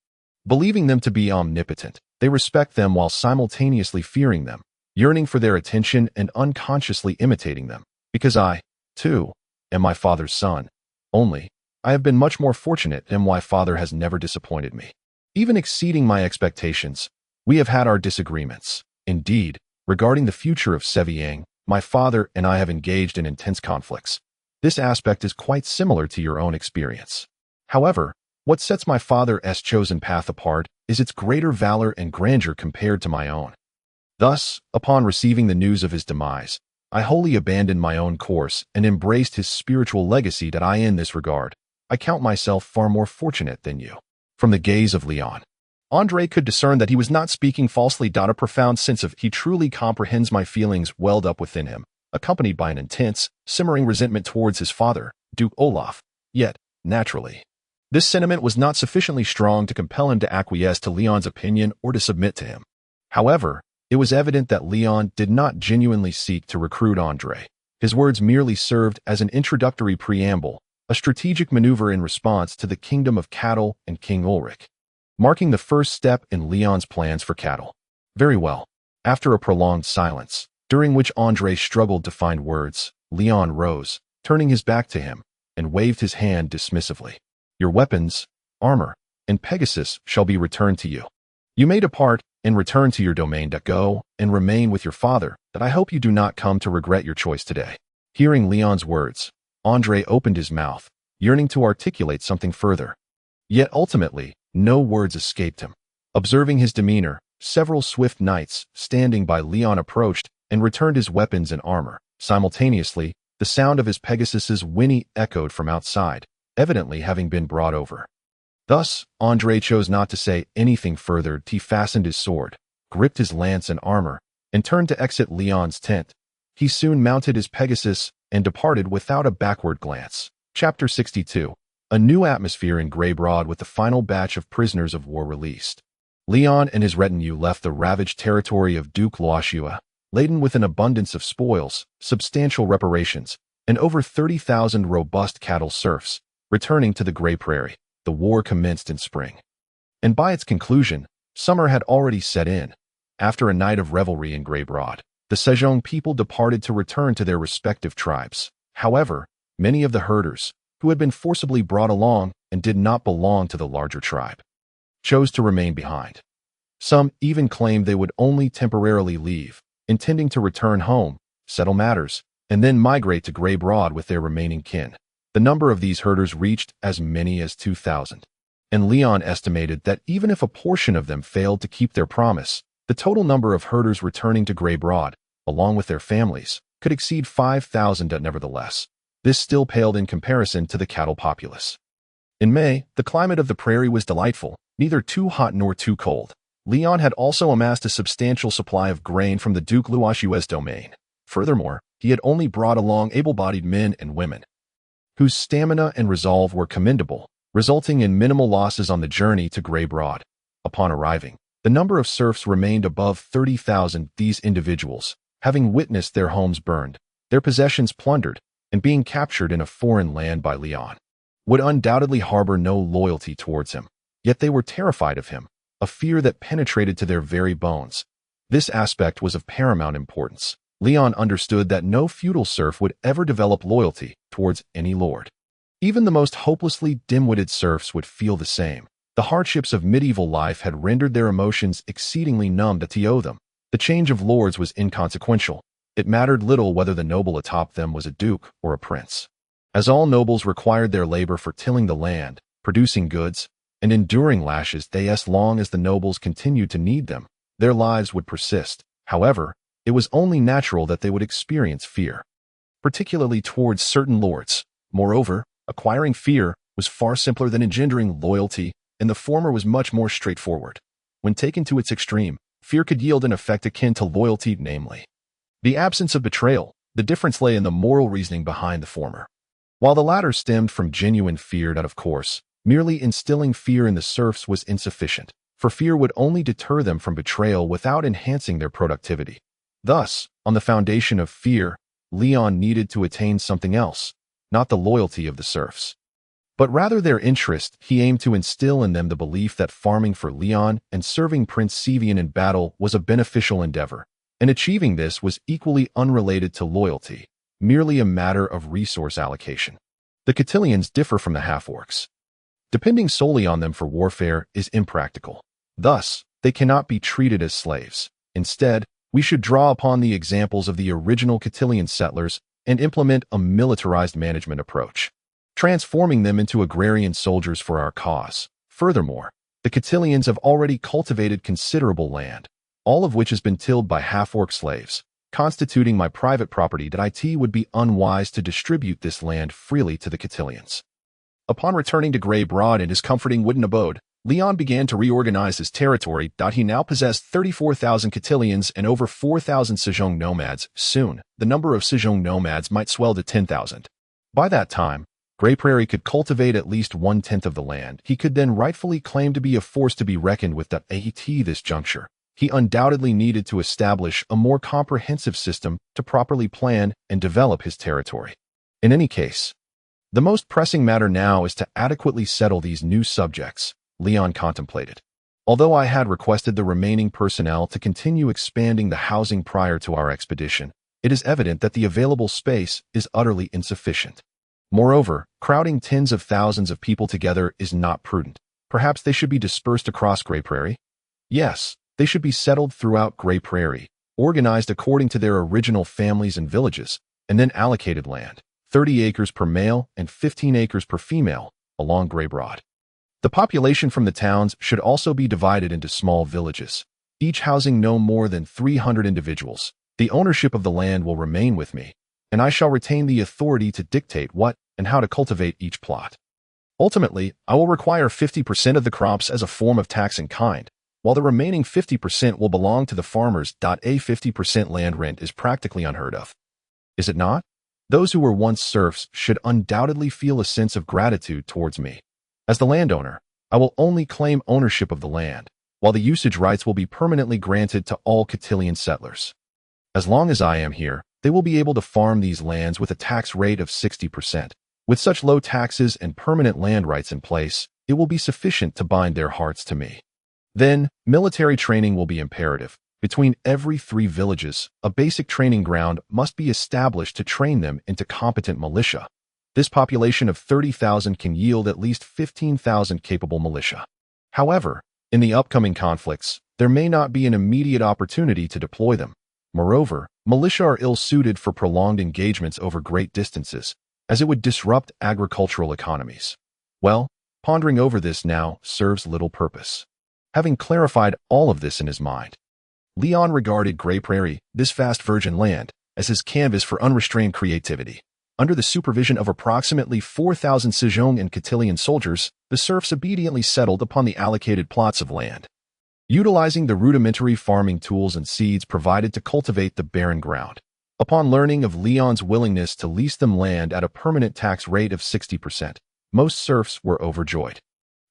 Believing them to be omnipotent, they respect them while simultaneously fearing them, yearning for their attention and unconsciously imitating them. Because I, too, am my father's son. Only, I have been much more fortunate and my father has never disappointed me. Even exceeding my expectations, we have had our disagreements. Indeed, regarding the future of Seviang, my father and I have engaged in intense conflicts. This aspect is quite similar to your own experience. However, what sets my father's chosen path apart is its greater valor and grandeur compared to my own. Thus, upon receiving the news of his demise, I wholly abandoned my own course and embraced his spiritual legacy that in this regard, I count myself far more fortunate than you. From the gaze of Leon, Andre could discern that he was not speaking falsely. A profound sense of he truly comprehends my feelings welled up within him, accompanied by an intense, simmering resentment towards his father, Duke Olaf. Yet, naturally, This sentiment was not sufficiently strong to compel him to acquiesce to Leon's opinion or to submit to him. However, it was evident that Leon did not genuinely seek to recruit Andrei. His words merely served as an introductory preamble, a strategic maneuver in response to the Kingdom of Cattle and King Ulrich, marking the first step in Leon's plans for cattle. Very well. After a prolonged silence, during which Andrei struggled to find words, Leon rose, turning his back to him, and waved his hand dismissively. Your weapons, armor, and Pegasus shall be returned to you. You may depart and return to your domain. Go and remain with your father, that I hope you do not come to regret your choice today. Hearing Leon's words, Andrei opened his mouth, yearning to articulate something further. Yet ultimately, no words escaped him. Observing his demeanor, several swift knights standing by Leon approached and returned his weapons and armor. Simultaneously, the sound of his Pegasus's whinny echoed from outside, evidently having been brought over. Thus, Andrei chose not to say anything further. He fastened his sword, gripped his lance and armor, and turned to exit Leon's tent. He soon mounted his Pegasus and departed without a backward glance. Chapter 62. A new atmosphere in Greybroad with the final batch of prisoners of war released. Leon and his retinue left the ravaged territory of Duke Loashua, laden with an abundance of spoils, substantial reparations, and over 30,000 robust cattle serfs, returning to the Grey Prairie. The war commenced in spring, and by its conclusion, summer had already set in. After a night of revelry in Greybroad, the Sejong people departed to return to their respective tribes. However, many of the herders, who had been forcibly brought along and did not belong to the larger tribe, chose to remain behind. Some even claimed they would only temporarily leave, intending to return home, settle matters, and then migrate to Greybroad with their remaining kin. The number of these herders reached as many as 2,000, and Leon estimated that even if a portion of them failed to keep their promise, the total number of herders returning to Greybroad, along with their families, could exceed 5,000. Nevertheless, this still paled in comparison to the cattle populace. In May, the climate of the prairie was delightful, neither too hot nor too cold. Leon had also amassed a substantial supply of grain from the Duke Loashua's domain. Furthermore, he had only brought along able-bodied men and women, whose stamina and resolve were commendable, resulting in minimal losses on the journey to Greybroad. Upon arriving, the number of serfs remained above 30,000. These individuals, having witnessed their homes burned, their possessions plundered, and being captured in a foreign land by Leon, would undoubtedly harbor no loyalty towards him. Yet they were terrified of him, a fear that penetrated to their very bones. This aspect was of paramount importance. Leon understood that no feudal serf would ever develop loyalty towards any lord. Even the most hopelessly dim-witted serfs would feel the same. The hardships of medieval life had rendered their emotions exceedingly numb to them. The change of lords was inconsequential. It mattered little whether the noble atop them was a duke or a prince. As all nobles required their labor for tilling the land, producing goods, and enduring lashes, as long as the nobles continued to need them, their lives would persist. However, it was only natural that they would experience fear, particularly towards certain lords. Moreover, acquiring fear was far simpler than engendering loyalty, and the former was much more straightforward. When taken to its extreme, fear could yield an effect akin to loyalty, namely the absence of betrayal. The difference lay in the moral reasoning behind the former, while the latter stemmed from genuine fear. Of course, merely instilling fear in the serfs was insufficient, for fear would only deter them from betrayal without enhancing their productivity. Thus, on the foundation of fear, Leon needed to attain something else, not the loyalty of the serfs, but rather their interest. He aimed to instill in them the belief that farming for Leon and serving Prince Sevian in battle was a beneficial endeavor, and achieving this was equally unrelated to loyalty, merely a matter of resource allocation. The Cotillions differ from the half-orcs. Depending solely on them for warfare is impractical. Thus, they cannot be treated as slaves. Instead, we should draw upon the examples of the original Cotillion settlers and implement a militarized management approach, transforming them into agrarian soldiers for our cause. Furthermore, the Cotillions have already cultivated considerable land, all of which has been tilled by half-orc slaves, constituting my private property. It would be unwise to distribute this land freely to the Cotillions. Upon returning to Greybroad and his comforting wooden abode, Leon began to reorganize his territory. He now possessed 34,000 Cotillions and over 4,000 Sejong nomads. Soon, the number of Sejong nomads might swell to 10,000. By that time, Grey Prairie could cultivate at least 1/10 of the land. He could then rightfully claim to be a force to be reckoned with. At this juncture, he undoubtedly needed to establish a more comprehensive system to properly plan and develop his territory. In any case, the most pressing matter now is to adequately settle these new subjects, Leon contemplated. Although I had requested the remaining personnel to continue expanding the housing prior to our expedition, it is evident that the available space is utterly insufficient. Moreover, crowding tens of thousands of people together is not prudent. Perhaps they should be dispersed across Grey Prairie? Yes, they should be settled throughout Grey Prairie, organized according to their original families and villages, and then allocated land, 30 acres per male and 15 acres per female, along Grey Broad. The population from the towns should also be divided into small villages, each housing no more than 300 individuals. The ownership of the land will remain with me, and I shall retain the authority to dictate what and how to cultivate each plot. Ultimately, I will require 50% of the crops as a form of tax in kind, while the remaining 50% will belong to the farmers. A 50% land rent is practically unheard of. Is it not? Those who were once serfs should undoubtedly feel a sense of gratitude towards me. As the landowner, I will only claim ownership of the land, while the usage rights will be permanently granted to all Cotillion settlers. As long as I am here, they will be able to farm these lands with a tax rate of 60%. With such low taxes and permanent land rights in place, it will be sufficient to bind their hearts to me. Then, military training will be imperative. Between every 3 villages, a basic training ground must be established to train them into competent militia. This population of 30,000 can yield at least 15,000 capable militia. However, in the upcoming conflicts, there may not be an immediate opportunity to deploy them. Moreover, militia are ill-suited for prolonged engagements over great distances, as it would disrupt agricultural economies. Well, pondering over this now serves little purpose. Having clarified all of this in his mind, Leon regarded Grey Prairie, this vast virgin land, as his canvas for unrestrained creativity. Under the supervision of approximately 4,000 Sejong and Cotillion soldiers, the serfs obediently settled upon the allocated plots of land, utilizing the rudimentary farming tools and seeds provided to cultivate the barren ground. Upon learning of Leon's willingness to lease them land at a permanent tax rate of 60%, most serfs were overjoyed.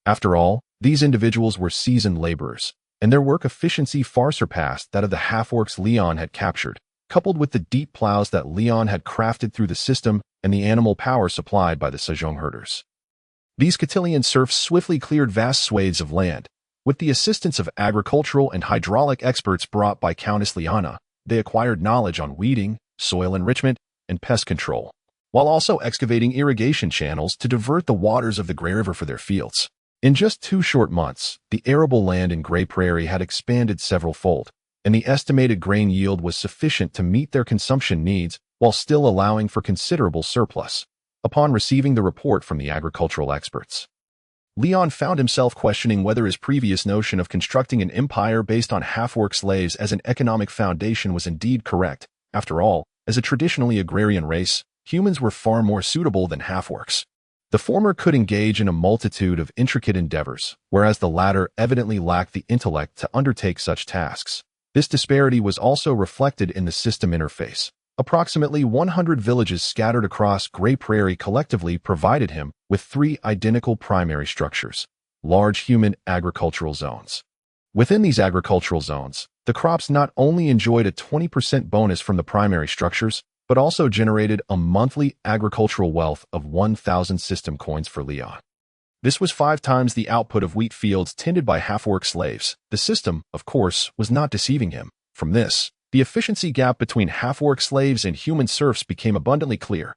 After all, these individuals were seasoned laborers, and their work efficiency far surpassed that of the half-orcs Leon had captured, coupled with the deep plows that Leon had crafted through the system and the animal power supplied by the Sejong herders. These Cotillion serfs swiftly cleared vast swathes of land. With the assistance of agricultural and hydraulic experts brought by Countess Liana, they acquired knowledge on weeding, soil enrichment, and pest control, while also excavating irrigation channels to divert the waters of the Grey River for their fields. In just 2 short months, the arable land in Grey Prairie had expanded several-fold, and the estimated grain yield was sufficient to meet their consumption needs while still allowing for considerable surplus. Upon receiving the report from the agricultural experts, Leon found himself questioning whether his previous notion of constructing an empire based on half-orc slaves as an economic foundation was indeed correct. After all, as a traditionally agrarian race, humans were far more suitable than half-orcs. The former could engage in a multitude of intricate endeavors, whereas the latter evidently lacked the intellect to undertake such tasks. This disparity was also reflected in the system interface. Approximately 100 villages scattered across Grey Prairie collectively provided him with 3 identical primary structures, large human agricultural zones. Within these agricultural zones, the crops not only enjoyed a 20% bonus from the primary structures, but also generated a monthly agricultural wealth of 1,000 system coins for Leon. This was 5 times the output of wheat fields tended by half-orc slaves. The system, of course, was not deceiving him. From this, the efficiency gap between half-orc slaves and human serfs became abundantly clear.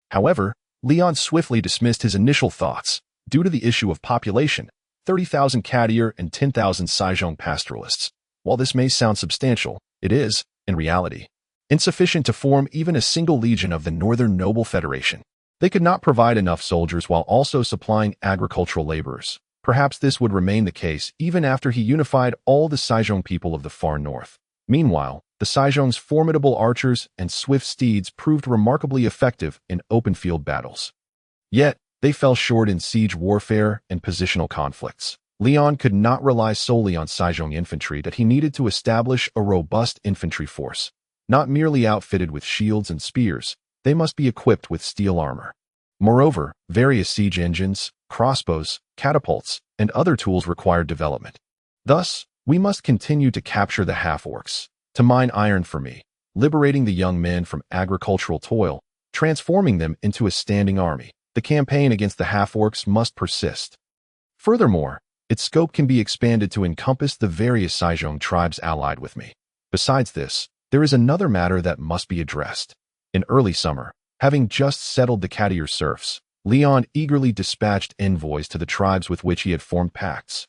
However, Leon swiftly dismissed his initial thoughts. Due to the issue of population, 30,000 Kadir and 10,000 Sejong pastoralists. While this may sound substantial, it is, in reality, insufficient to form even a single legion of the Northern Noble Federation. They could not provide enough soldiers while also supplying agricultural laborers. Perhaps this would remain the case even after he unified all the Sejong people of the far north. Meanwhile, the Sejong's formidable archers and swift steeds proved remarkably effective in open-field battles. Yet, they fell short in siege warfare and positional conflicts. Leon could not rely solely on Sejong infantry that he needed to establish a robust infantry force. Not merely outfitted with shields and spears, they must be equipped with steel armor. Moreover, various siege engines, crossbows, catapults, and other tools required development. Thus, we must continue to capture the half-orcs, to mine iron for me, liberating the young men from agricultural toil, transforming them into a standing army. The campaign against the half-orcs must persist. Furthermore, its scope can be expanded to encompass the various Saijong tribes allied with me. Besides this, there is another matter that must be addressed. In early summer, having just settled the Kadir serfs, Leon eagerly dispatched envoys to the tribes with which he had formed pacts,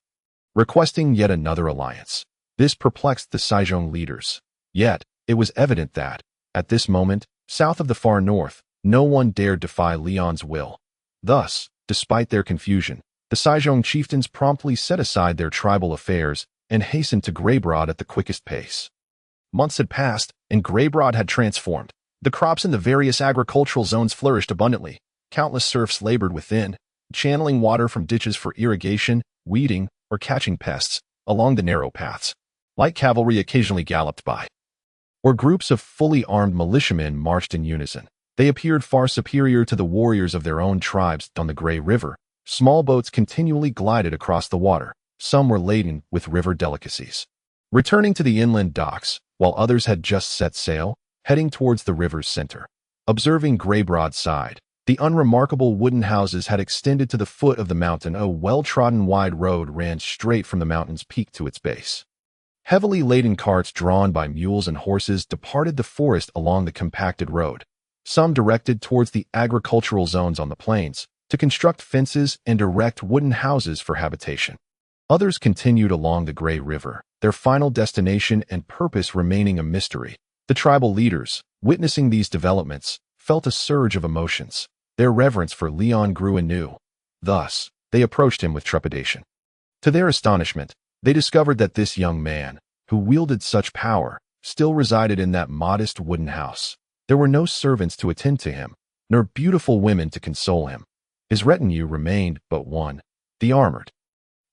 requesting yet another alliance. This perplexed the Saijong leaders. Yet, it was evident that, at this moment, south of the far north, no one dared defy Leon's will. Thus, despite their confusion, the Saijong chieftains promptly set aside their tribal affairs and hastened to Greybrod at the quickest pace. Months had passed, and Greybrod had transformed. The crops in the various agricultural zones flourished abundantly. Countless serfs labored within, channeling water from ditches for irrigation, weeding, or catching pests along the narrow paths. Light cavalry occasionally galloped by, or groups of fully armed militiamen marched in unison. They appeared far superior to the warriors of their own tribes on the Grey River. Small boats continually glided across the water. Some were laden with river delicacies, returning to the inland docks, while others had just set sail, heading towards the river's center. Observing Greybrod's side, the unremarkable wooden houses had extended to the foot of the mountain. A well-trodden wide road ran straight from the mountain's peak to its base. Heavily laden carts drawn by mules and horses departed the forest along the compacted road, some directed towards the agricultural zones on the plains, to construct fences and erect wooden houses for habitation. Others continued along the Grey River, their final destination and purpose remaining a mystery. The tribal leaders, witnessing these developments, felt a surge of emotions. Their reverence for Leon grew anew. Thus, they approached him with trepidation. To their astonishment, they discovered that this young man, who wielded such power, still resided in that modest wooden house. There were no servants to attend to him, nor beautiful women to console him. His retinue remained but one, the armored,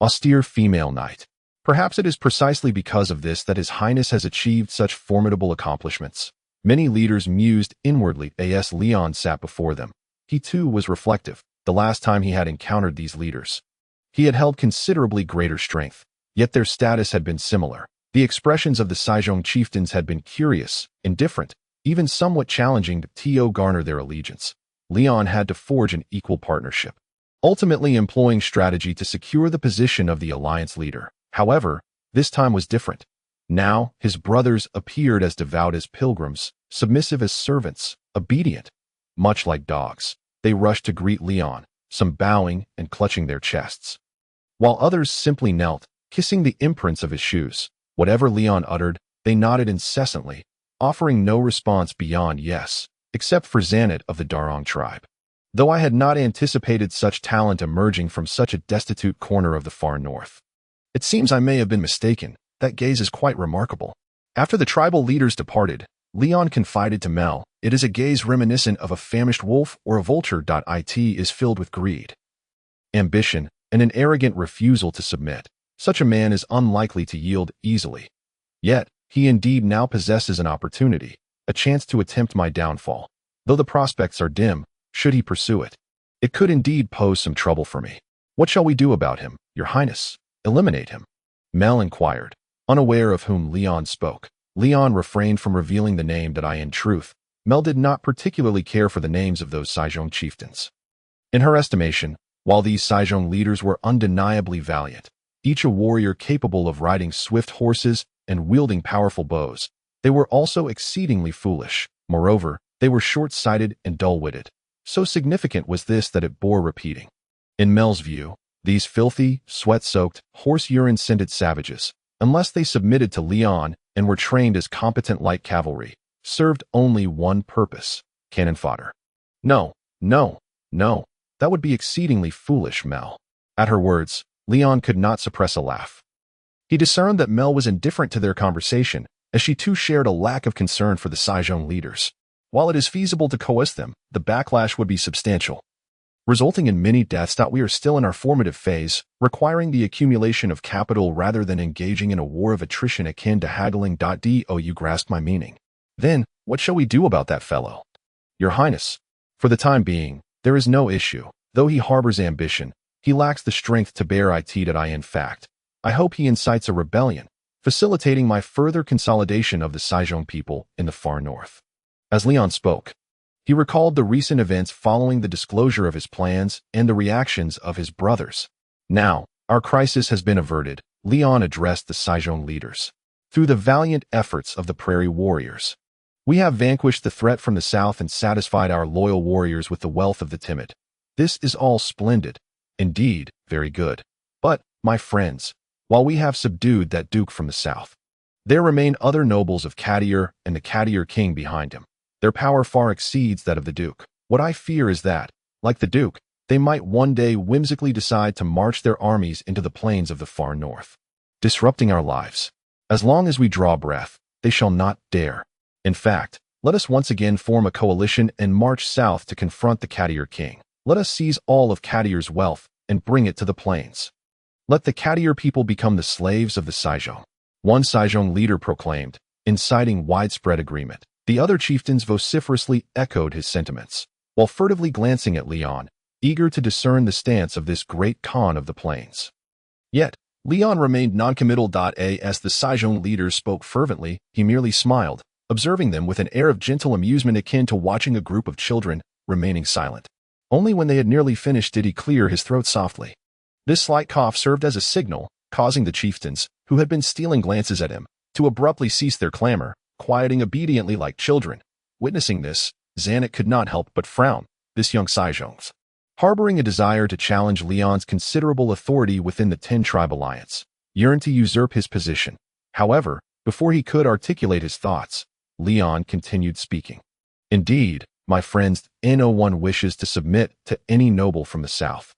austere female knight. Perhaps it is precisely because of this that His Highness has achieved such formidable accomplishments. Many leaders mused inwardly as Leon sat before them. He too was reflective. The last time he had encountered these leaders, he had held considerably greater strength, yet their status had been similar. The expressions of the Saijong chieftains had been curious, indifferent, even somewhat challenging to garner their allegiance. Leon had to forge an equal partnership, ultimately employing strategy to secure the position of the alliance leader. However, this time was different. Now, his brothers appeared as devout as pilgrims, submissive as servants, obedient, much like dogs. They rushed to greet Leon, some bowing and clutching their chests, while others simply knelt, kissing the imprints of his shoes. Whatever Leon uttered, they nodded incessantly, offering no response beyond yes, except for Xanat of the Darong tribe. Though I had not anticipated such talent emerging from such a destitute corner of the far north. It seems I may have been mistaken. That gaze is quite remarkable. After the tribal leaders departed, Leon confided to Mel, "It is a gaze reminiscent of a famished wolf or a vulture. It is filled with greed, ambition, and an arrogant refusal to submit. Such a man is unlikely to yield easily. Yet, he indeed now possesses an opportunity, a chance to attempt my downfall. Though the prospects are dim, should he pursue it, it could indeed pose some trouble for me. What shall we do about him, Your Highness? Eliminate him?" Mel inquired, unaware of whom Leon spoke. Leon refrained from revealing the name that in truth, Mel did not particularly care for the names of those Saijong chieftains. In her estimation, while these Saijong leaders were undeniably valiant, each a warrior capable of riding swift horses and wielding powerful bows, they were also exceedingly foolish. Moreover, they were short-sighted and dull-witted. So significant was this that it bore repeating. In Mel's view, these filthy, sweat-soaked, horse-urine-scented savages, unless they submitted to Leon and were trained as competent light cavalry, served only one purpose: cannon fodder. No, no, no, that would be exceedingly foolish, Mel. At her words, Leon could not suppress a laugh. He discerned that Mel was indifferent to their conversation, as she too shared a lack of concern for the Saijong leaders. While it is feasible to coerce them, the backlash would be substantial, resulting in many deaths. We are still in our formative phase, requiring the accumulation of capital rather than engaging in a war of attrition akin to haggling. Do you grasp my meaning? Then, what shall we do about that fellow? Your Highness, for the time being, There is no issue. Though he harbors ambition, he lacks the strength to bear it. In fact, I hope he incites a rebellion, facilitating my further consolidation of the Sejong people in the far north. As Leon spoke, he recalled the recent events following the disclosure of his plans and the reactions of his brothers. Now, our crisis has been averted, Leon addressed the Sejong leaders. Through the valiant efforts of the prairie warriors, we have vanquished the threat from the south and satisfied our loyal warriors with the wealth of the timid. This is all splendid. Indeed, very good. But, my friends, while we have subdued that duke from the south, there remain other nobles of Kadir and the Kadir king behind him. Their power far exceeds that of the duke. What I fear is that, like the duke, they might one day whimsically decide to march their armies into the plains of the far north, disrupting our lives. As long as we draw breath, they shall not dare. In fact, let us once again form a coalition and march south to confront the Kadir king. Let us seize all of Kadir's wealth and bring it to the plains. Let the Kadir people become the slaves of the Sejong. One Sejong leader proclaimed, inciting widespread agreement. The other chieftains vociferously echoed his sentiments, while furtively glancing at Leon, eager to discern the stance of this great Khan of the plains. Yet, Leon remained noncommittal. As the Sejong leaders spoke fervently, he merely smiled, observing them with an air of gentle amusement akin to watching a group of children, remaining silent. Only when they had nearly finished did he clear his throat softly. This slight cough served as a signal, causing the chieftains, who had been stealing glances at him, to abruptly cease their clamor, quieting obediently like children. Witnessing this, Zanet could not help but frown. This young Sejong, harboring a desire to challenge Leon's considerable authority within the 10-tribe alliance, yearned to usurp his position. However, before he could articulate his thoughts, Leon continued speaking. Indeed, my friends, no one wishes to submit to any noble from the south.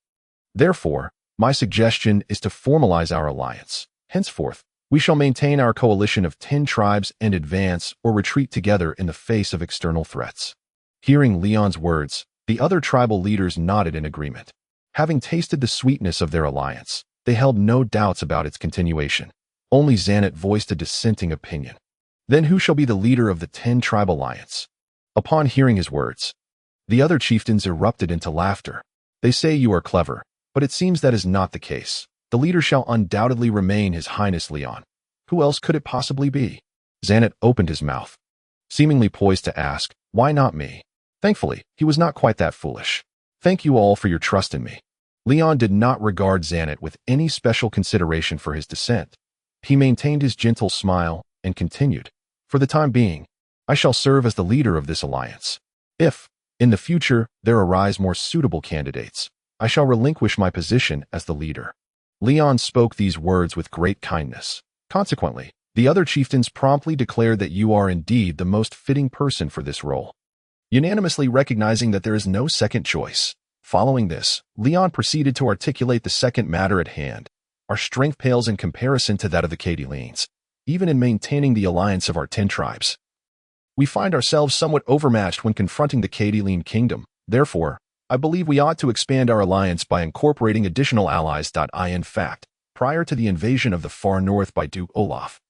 Therefore, my suggestion is to formalize our alliance. Henceforth, we shall maintain our coalition of 10 tribes and advance or retreat together in the face of external threats. Hearing Leon's words, the other tribal leaders nodded in agreement. Having tasted the sweetness of their alliance, they held no doubts about its continuation. Only Zanet voiced a dissenting opinion. Then who shall be the leader of the 10-tribe alliance? Upon hearing his words, the other chieftains erupted into laughter. They say you are clever, but it seems that is not the case. The leader shall undoubtedly remain His Highness Leon. Who else could it possibly be? Zanet opened his mouth, seemingly poised to ask, why not me? Thankfully, he was not quite that foolish. Thank you all for your trust in me. Leon did not regard Zanet with any special consideration for his dissent. He maintained his gentle smile and continued, for the time being, I shall serve as the leader of this alliance. If, in the future, there arise more suitable candidates, I shall relinquish my position as the leader. Leon spoke these words with great kindness. Consequently, the other chieftains promptly declared that you are indeed the most fitting person for this role, unanimously recognizing that there is no second choice. Following this, Leon proceeded to articulate the second matter at hand. Our strength pales in comparison to that of the Cadilines, even in maintaining the alliance of our 10 tribes. We find ourselves somewhat overmatched when confronting the Cadiline kingdom. Therefore, I believe we ought to expand our alliance by incorporating additional allies. In fact, prior to the invasion of the far north by Duke Olaf,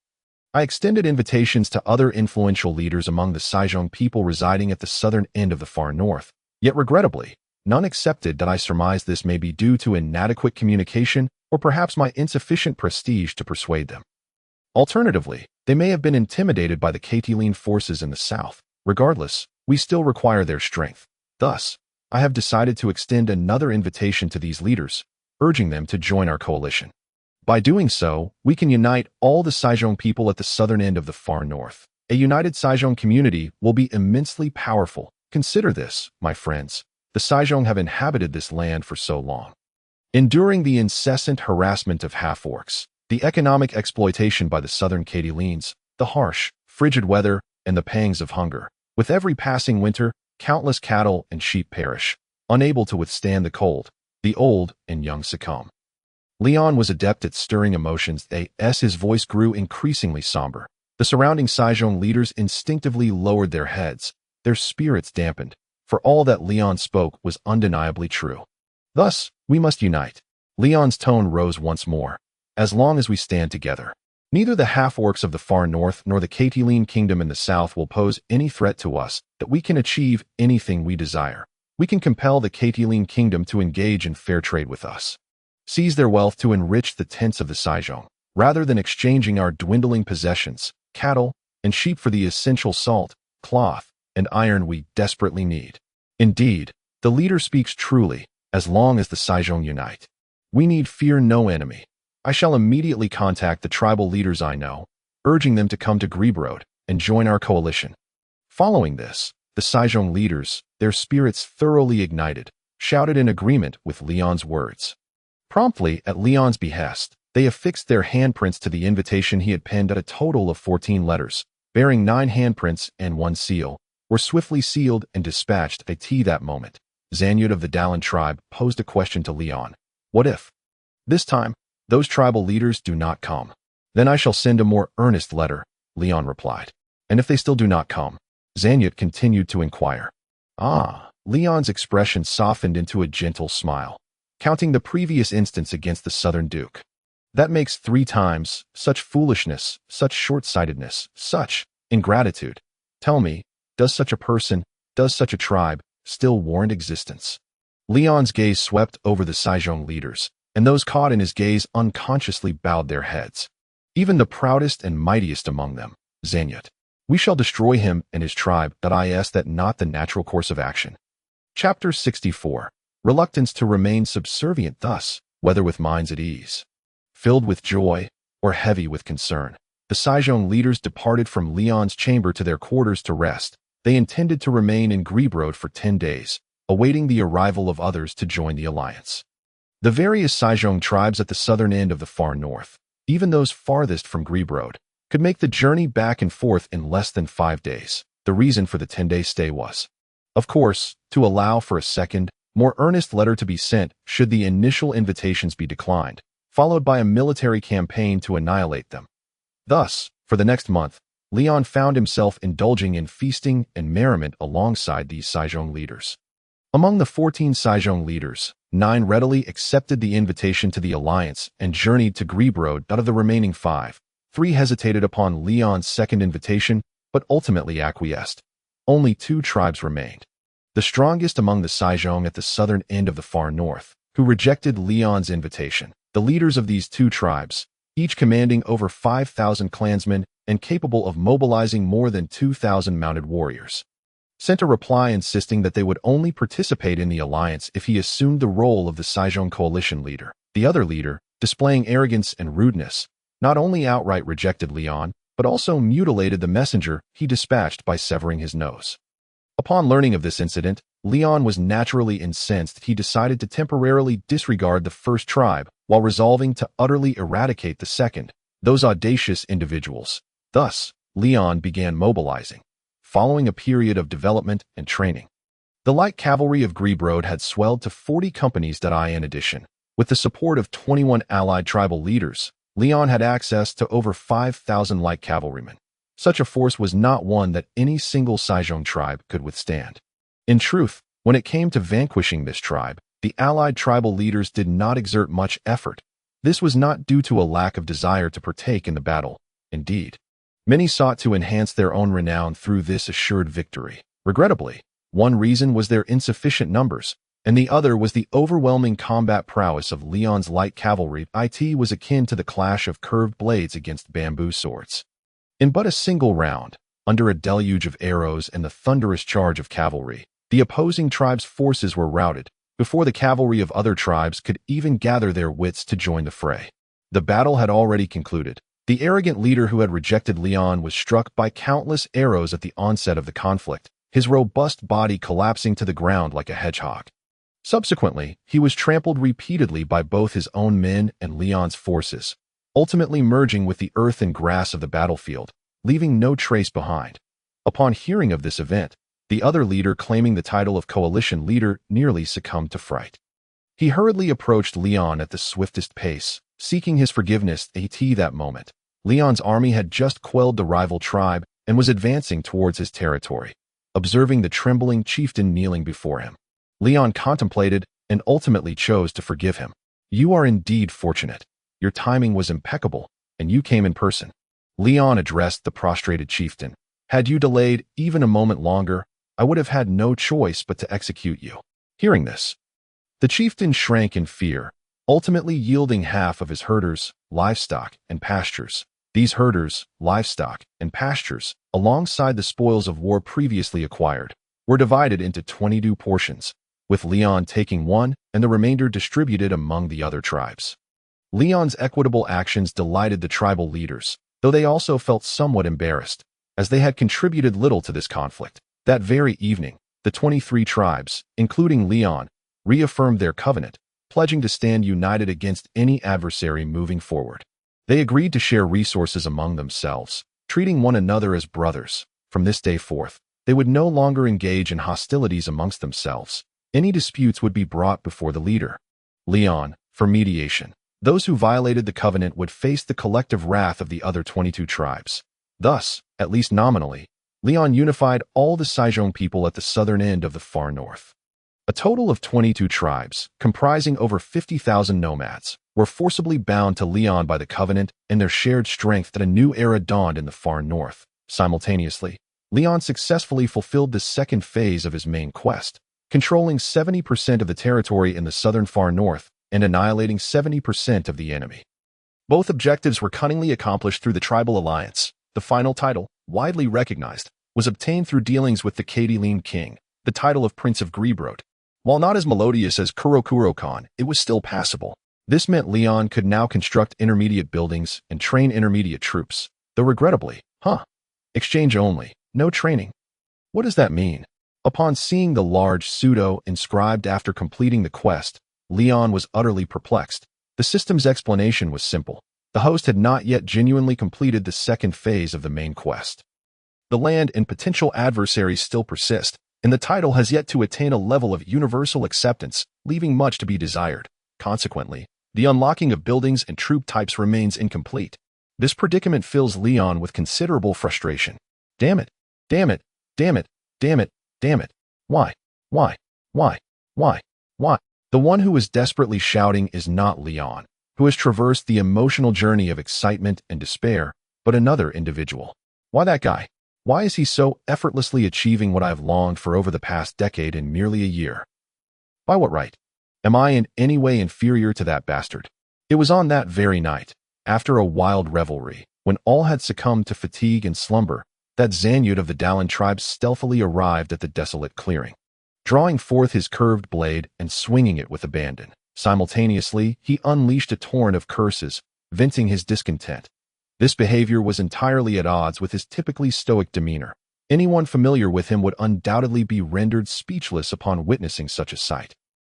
I extended invitations to other influential leaders among the Sejong people residing at the southern end of the far north. Yet regrettably, none accepted. I surmise this may be due to inadequate communication or perhaps my insufficient prestige to persuade them. Alternatively, they may have been intimidated by the Catiline forces in the south. Regardless, we still require their strength. Thus, I have decided to extend another invitation to these leaders, urging them to join our coalition. By doing so, we can unite all the Sejong people at the southern end of the far north. A united Sejong community will be immensely powerful. Consider this, my friends. The Sejong have inhabited this land for so long, enduring the incessant harassment of half-orcs, the economic exploitation by the southern Cadilines, the harsh, frigid weather, and the pangs of hunger. With every passing winter, countless cattle and sheep perish, unable to withstand the cold. The old and young succumb. Leon was adept at stirring emotions. As his voice grew increasingly somber, the surrounding Sejong leaders instinctively lowered their heads, their spirits dampened, for all that Leon spoke was undeniably true. Thus, we must unite. Leon's tone rose once more. As long as we stand together, neither the half-orcs of the far north nor the Catiline kingdom in the south will pose any threat to us. That we can achieve anything we desire. We can compel the Catiline kingdom to engage in fair trade with us. Seize their wealth to enrich the tents of the Saijong, rather than exchanging our dwindling possessions, cattle, and sheep for the essential salt, cloth, and iron we desperately need. Indeed, the leader speaks truly, as long as the Saijong unite. We need fear no enemy. I shall immediately contact the tribal leaders I know, urging them to come to Grebrode and join our coalition. Following this, the Saijong leaders, their spirits thoroughly ignited, shouted in agreement with Leon's words. Promptly, at Leon's behest, they affixed their handprints to the invitation he had penned at a total of 14 letters, bearing 9 handprints and 1 seal, were swiftly sealed and dispatched at that moment. Zanyud of the Dalan tribe posed a question to Leon. What if, this time, those tribal leaders do not come? Then I shall send a more earnest letter, Leon replied. And if they still do not come? Zanyud continued to inquire. Leon's expression softened into a gentle smile, counting the previous instance against the southern duke. That makes 3 times, such foolishness, such short-sightedness, such ingratitude. Tell me, does such a person, does such a tribe, still warrant existence? Leon's gaze swept over the Saijong leaders, and those caught in his gaze unconsciously bowed their heads. Even the proudest and mightiest among them, Zanyud. We shall destroy him and his tribe, is that not the natural course of action. Chapter 64. Reluctance to remain subservient thus, whether with minds at ease, filled with joy, or heavy with concern. The Saijong leaders departed from Leon's chamber to their quarters to rest. They intended to remain in Grebrode for 10 days, awaiting the arrival of others to join the alliance. The various Saijong tribes at the southern end of the far north, even those farthest from Grebrode, could make the journey back and forth in less than 5 days. The reason for the 10-day stay was, of course, to allow for a second, more earnest letter to be sent should the initial invitations be declined, followed by a military campaign to annihilate them. Thus, for the next month, Leon found himself indulging in feasting and merriment alongside these Saijong leaders. Among the 14 Saijong leaders, 9 readily accepted the invitation to the alliance and journeyed to Grebrode. Out of the remaining 5, 3 hesitated upon Leon's second invitation, but ultimately acquiesced. Only 2 tribes remained. The strongest among the Saijong at the southern end of the far north, who rejected Leon's invitation. The leaders of these 2 tribes, each commanding over 5,000 clansmen and capable of mobilizing more than 2,000 mounted warriors, sent a reply insisting that they would only participate in the alliance if he assumed the role of the Saijong coalition leader. The other leader, displaying arrogance and rudeness, not only outright rejected Leon, but also mutilated the messenger he dispatched by severing his nose. Upon learning of this incident, Leon was naturally incensed. He decided to temporarily disregard the first tribe while resolving to utterly eradicate the second, those audacious individuals. Thus, Leon began mobilizing, following a period of development and training. The light cavalry of Grebrode had swelled to 40 companies. In addition, with the support of 21 allied tribal leaders, Leon had access to over 5,000 light cavalrymen. Such a force was not one that any single Saijong tribe could withstand. In truth, when it came to vanquishing this tribe, the allied tribal leaders did not exert much effort. This was not due to a lack of desire to partake in the battle. Indeed, many sought to enhance their own renown through this assured victory. Regrettably, one reason was their insufficient numbers, and the other was the overwhelming combat prowess of Leon's light cavalry. It was akin to the clash of curved blades against bamboo swords. In but a single round, under a deluge of arrows and the thunderous charge of cavalry, the opposing tribes' forces were routed, before the cavalry of other tribes could even gather their wits to join the fray. The battle had already concluded. The arrogant leader who had rejected Leon was struck by countless arrows at the onset of the conflict, his robust body collapsing to the ground like a hedgehog. Subsequently, he was trampled repeatedly by both his own men and Leon's forces, ultimately merging with the earth and grass of the battlefield, leaving no trace behind. Upon hearing of this event, the other leader claiming the title of coalition leader nearly succumbed to fright. He hurriedly approached Leon at the swiftest pace, seeking his forgiveness. At that moment, Leon's army had just quelled the rival tribe and was advancing towards his territory. Observing the trembling chieftain kneeling before him, Leon contemplated and ultimately chose to forgive him. You are indeed fortunate. Your timing was impeccable, and you came in person. Leon addressed the prostrated chieftain. Had you delayed even a moment longer, I would have had no choice but to execute you." Hearing this, the chieftain shrank in fear, ultimately yielding half of his herders, livestock, and pastures. These herders, livestock, and pastures, alongside the spoils of war previously acquired, were divided into 22 portions, with Leon taking one and the remainder distributed among the other tribes. Leon's equitable actions delighted the tribal leaders, though they also felt somewhat embarrassed, as they had contributed little to this conflict. That very evening, the 23 tribes, including Leon, reaffirmed their covenant, pledging to stand united against any adversary moving forward. They agreed to share resources among themselves, treating one another as brothers. From this day forth, they would no longer engage in hostilities amongst themselves. Any disputes would be brought before the leader, Leon, for mediation. Those who violated the covenant would face the collective wrath of the other 22 tribes. Thus, at least nominally, Leon unified all the Saizhong people at the southern end of the far north. A total of 22 tribes, comprising over 50,000 nomads, were forcibly bound to Leon by the covenant and their shared strength that a new era dawned in the far north. Simultaneously, Leon successfully fulfilled the second phase of his main quest, controlling 70% of the territory in the southern far north and annihilating 70% of the enemy. Both objectives were cunningly accomplished through the tribal alliance. The final title, widely recognized, was obtained through dealings with the Cadiline king, the title of Prince of Greebrod. While not as melodious as Kurokuro Khan, it was still passable. This meant Leon could now construct intermediate buildings and train intermediate troops, though regrettably, exchange only, no training. What does that mean? Upon seeing the large pseudo inscribed after completing the quest, Leon was utterly perplexed. The system's explanation was simple. The host had not yet genuinely completed the second phase of the main quest. The land and potential adversaries still persist, and the title has yet to attain a level of universal acceptance, leaving much to be desired. Consequently, the unlocking of buildings and troop types remains incomplete. This predicament fills Leon with considerable frustration. Damn it! Damn it! Damn it! Damn it! Damn it! Why? Why? Why? Why? Why? The one who is desperately shouting is not Leon, who has traversed the emotional journey of excitement and despair, but another individual. Why that guy? Why is he so effortlessly achieving what I've longed for over the past decade in merely a year? By what right? Am I in any way inferior to that bastard? It was on that very night, after a wild revelry, when all had succumbed to fatigue and slumber, that Zanyud of the Dalan tribe stealthily arrived at the desolate clearing. Drawing forth his curved blade and swinging it with abandon, simultaneously he unleashed a torrent of curses, venting his discontent. This behavior was entirely at odds with his typically stoic demeanor. Anyone familiar with him would undoubtedly be rendered speechless upon witnessing such a sight.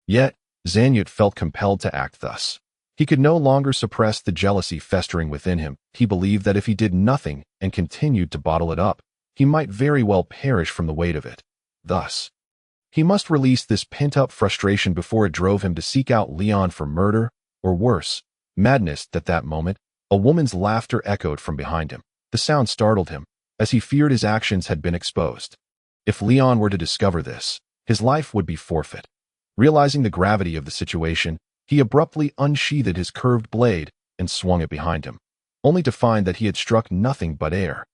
Yet, Zanyud felt compelled to act thus. He could no longer suppress the jealousy festering within him. He believed that if he did nothing and continued to bottle it up, he might very well perish from the weight of it. Thus, he must release this pent-up frustration before it drove him to seek out Leon for murder, or worse, madness. At that moment, a woman's laughter echoed from behind him. The sound startled him, as he feared his actions had been exposed. If Leon were to discover this, his life would be forfeit. Realizing the gravity of the situation, he abruptly unsheathed his curved blade and swung it behind him, only to find that he had struck nothing but air.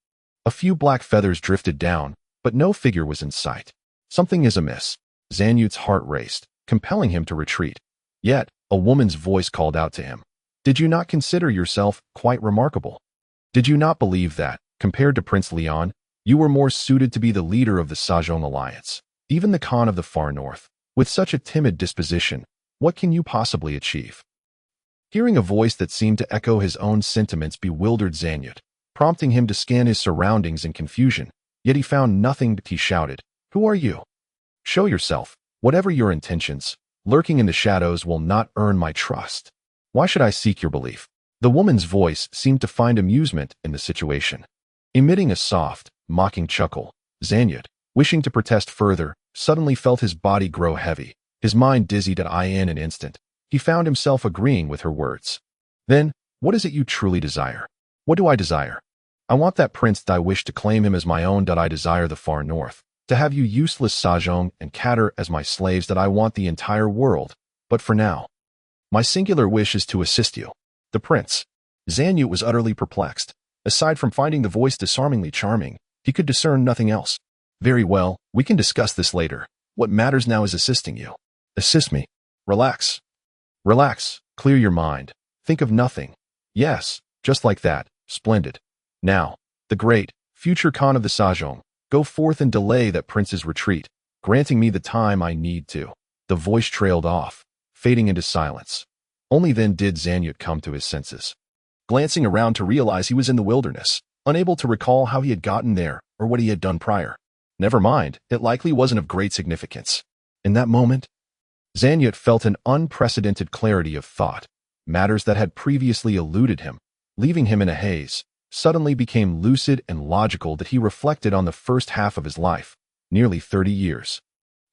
A few black feathers drifted down, but no figure was in sight. Something is amiss. Zanyud's heart raced, compelling him to retreat. Yet, a woman's voice called out to him. Did you not consider yourself quite remarkable? Did you not believe that, compared to Prince Leon, you were more suited to be the leader of the Saizhong alliance? Even the Khan of the far north, with such a timid disposition, what can you possibly achieve? Hearing a voice that seemed to echo his own sentiments bewildered Zanyud, prompting him to scan his surroundings in confusion, yet he found nothing but he shouted, Who are you? Show yourself. Whatever your intentions, lurking in the shadows will not earn my trust. Why should I seek your belief? The woman's voice seemed to find amusement in the situation. Emitting a soft, mocking chuckle, Zanyud, wishing to protest further, suddenly felt his body grow heavy, his mind dizzied in an instant. He found himself agreeing with her words. Then, what is it you truly desire? What do I desire? I want that prince. I wish to claim him as my own. I desire the far north, to have you useless Saizhong and Cater as my slaves. I want the entire world, but for now, my singular wish is to assist you. The prince. Zanyud was utterly perplexed. Aside from finding the voice disarmingly charming, he could discern nothing else. Very well, we can discuss this later. What matters now is assisting you. Assist me. Relax. Relax. Clear your mind. Think of nothing. Yes, just like that. Splendid. Now, the great, future Khan of the Sajong, go forth and delay that prince's retreat, granting me the time I need to. The voice trailed off, fading into silence. Only then did Zanyut come to his senses. Glancing around to realize he was in the wilderness, unable to recall how he had gotten there or what he had done prior. Never mind, it likely wasn't of great significance. In that moment, Zanyut felt an unprecedented clarity of thought. Matters that had previously eluded him, leaving him in a haze, suddenly became lucid and logical that he reflected on the first half of his life, nearly 30 years,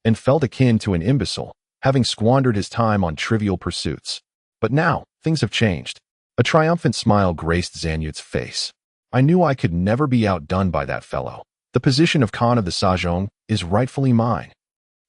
and felt akin to an imbecile, having squandered his time on trivial pursuits. But now, things have changed. A triumphant smile graced Zanyut's face. I knew I could never be outdone by that fellow. The position of Khan of the Sajong is rightfully mine.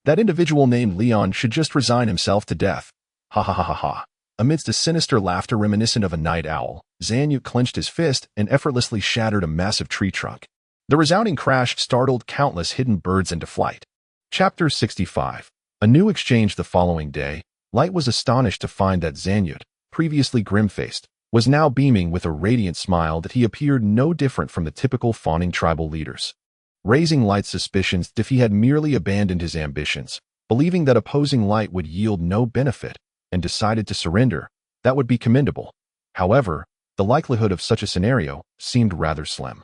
That individual named Leon should just resign himself to death. Ha ha ha ha ha. Amidst a sinister laughter reminiscent of a night owl, Zanyut clenched his fist and effortlessly shattered a massive tree trunk. The resounding crash startled countless hidden birds into flight. Chapter 65. A new exchange the following day. Light was astonished to find that Zanyut, previously grim-faced, was now beaming with a radiant smile that he appeared no different from the typical fawning tribal leaders. Raising Light's suspicions if he had merely abandoned his ambitions, believing that opposing Light would yield no benefit, and decided to surrender, that would be commendable. However, the likelihood of such a scenario seemed rather slim.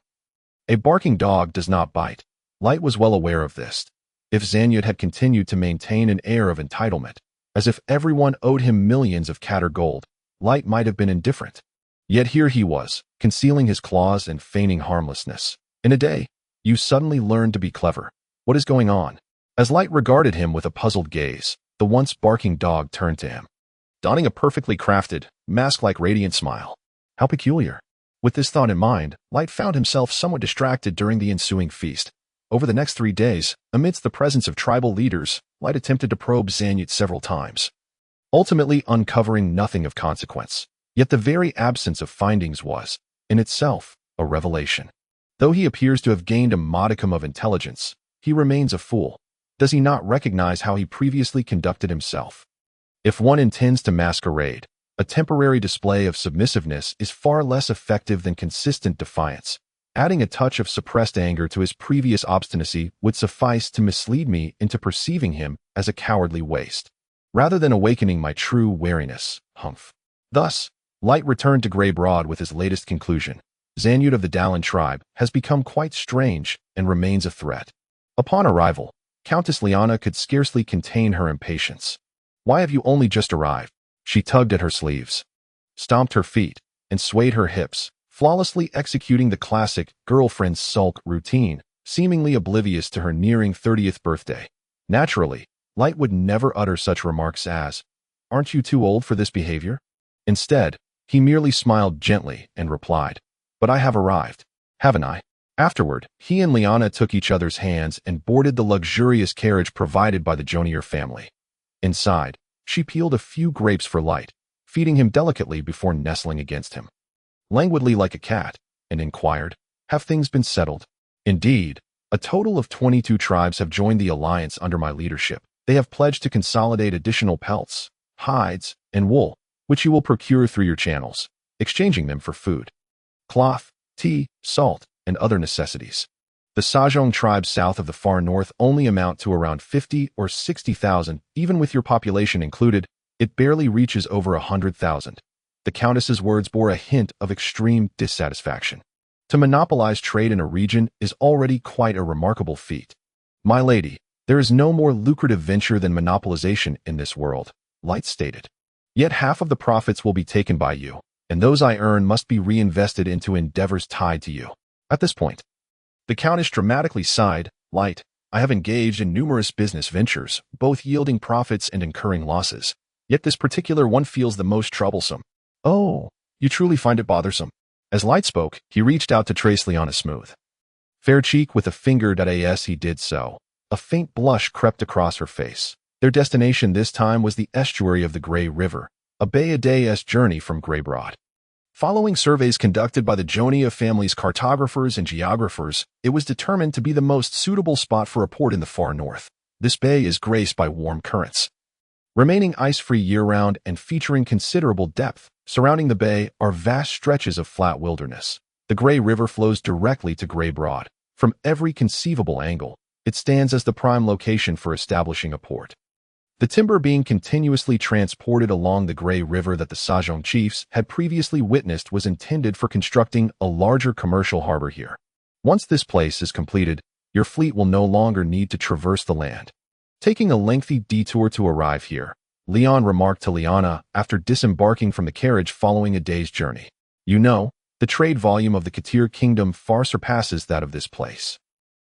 A barking dog does not bite. Light was well aware of this. If Zanyut had continued to maintain an air of entitlement, as if everyone owed him millions of catter gold, Light might have been indifferent. Yet here he was, concealing his claws and feigning harmlessness. In a day, you suddenly learned to be clever. What is going on? As Light regarded him with a puzzled gaze, the once barking dog turned to him, donning a perfectly crafted, mask-like radiant smile. How peculiar. With this thought in mind, Light found himself somewhat distracted during the ensuing feast. Over the next 3 days, amidst the presence of tribal leaders, Light attempted to probe Zanyut several times, ultimately uncovering nothing of consequence. Yet the very absence of findings was, in itself, a revelation. Though he appears to have gained a modicum of intelligence, he remains a fool. Does he not recognize how he previously conducted himself? If one intends to masquerade, a temporary display of submissiveness is far less effective than consistent defiance. Adding a touch of suppressed anger to his previous obstinacy would suffice to mislead me into perceiving him as a cowardly waste, rather than awakening my true wariness. Humph. Thus, Light returned to Grey Broad with his latest conclusion. Zanyut of the Dallin tribe has become quite strange and remains a threat. Upon arrival, Countess Liana could scarcely contain her impatience. Why have you only just arrived? She tugged at her sleeves, stomped her feet, and swayed her hips, flawlessly executing the classic girlfriend sulk routine, seemingly oblivious to her nearing 30th birthday. Naturally, Light would never utter such remarks as, "Aren't you too old for this behavior?" Instead, he merely smiled gently and replied, "But I have arrived, haven't I?" Afterward, he and Liana took each other's hands and boarded the luxurious carriage provided by the Jonier family. Inside, she peeled a few grapes for Light, feeding him delicately before nestling against him, languidly like a cat, and inquired, "Have things been settled?" "Indeed, a total of 22 tribes have joined the alliance under my leadership. They have pledged to consolidate additional pelts, hides, and wool, which you will procure through your channels, exchanging them for food, cloth, tea, salt, and other necessities. The Sajong tribes south of the far north only amount to around 50 or 60,000, even with your population included, it barely reaches over 100,000. The Countess's words bore a hint of extreme dissatisfaction. To monopolize trade in a region is already quite a remarkable feat. My lady, there is no more lucrative venture than monopolization in this world, Light stated. Yet half of the profits will be taken by you, and those I earn must be reinvested into endeavors tied to you. At this point, the Countess dramatically sighed. Light, I have engaged in numerous business ventures, both yielding profits and incurring losses. Yet this particular one feels the most troublesome. Oh, you truly find it bothersome. As Light spoke, he reached out to trace Liana's smooth fair cheek with a finger. As he did so, a faint blush crept across her face. Their destination this time was the estuary of the Grey River, a day-a-day's journey from Grey Broad. Following surveys conducted by the Jonia family's cartographers and geographers, it was determined to be the most suitable spot for a port in the far north. This bay is graced by warm currents, remaining ice-free year-round and featuring considerable depth. Surrounding the bay are vast stretches of flat wilderness. The Grey River flows directly to Grey Broad. From every conceivable angle, it stands as the prime location for establishing a port. The timber being continuously transported along the Grey River that the Sajong chiefs had previously witnessed was intended for constructing a larger commercial harbor here. Once this place is completed, your fleet will no longer need to traverse the land. Taking a lengthy detour to arrive here, Leon remarked to Liana after disembarking from the carriage following a day's journey. You know, the trade volume of the Katir kingdom far surpasses that of this place.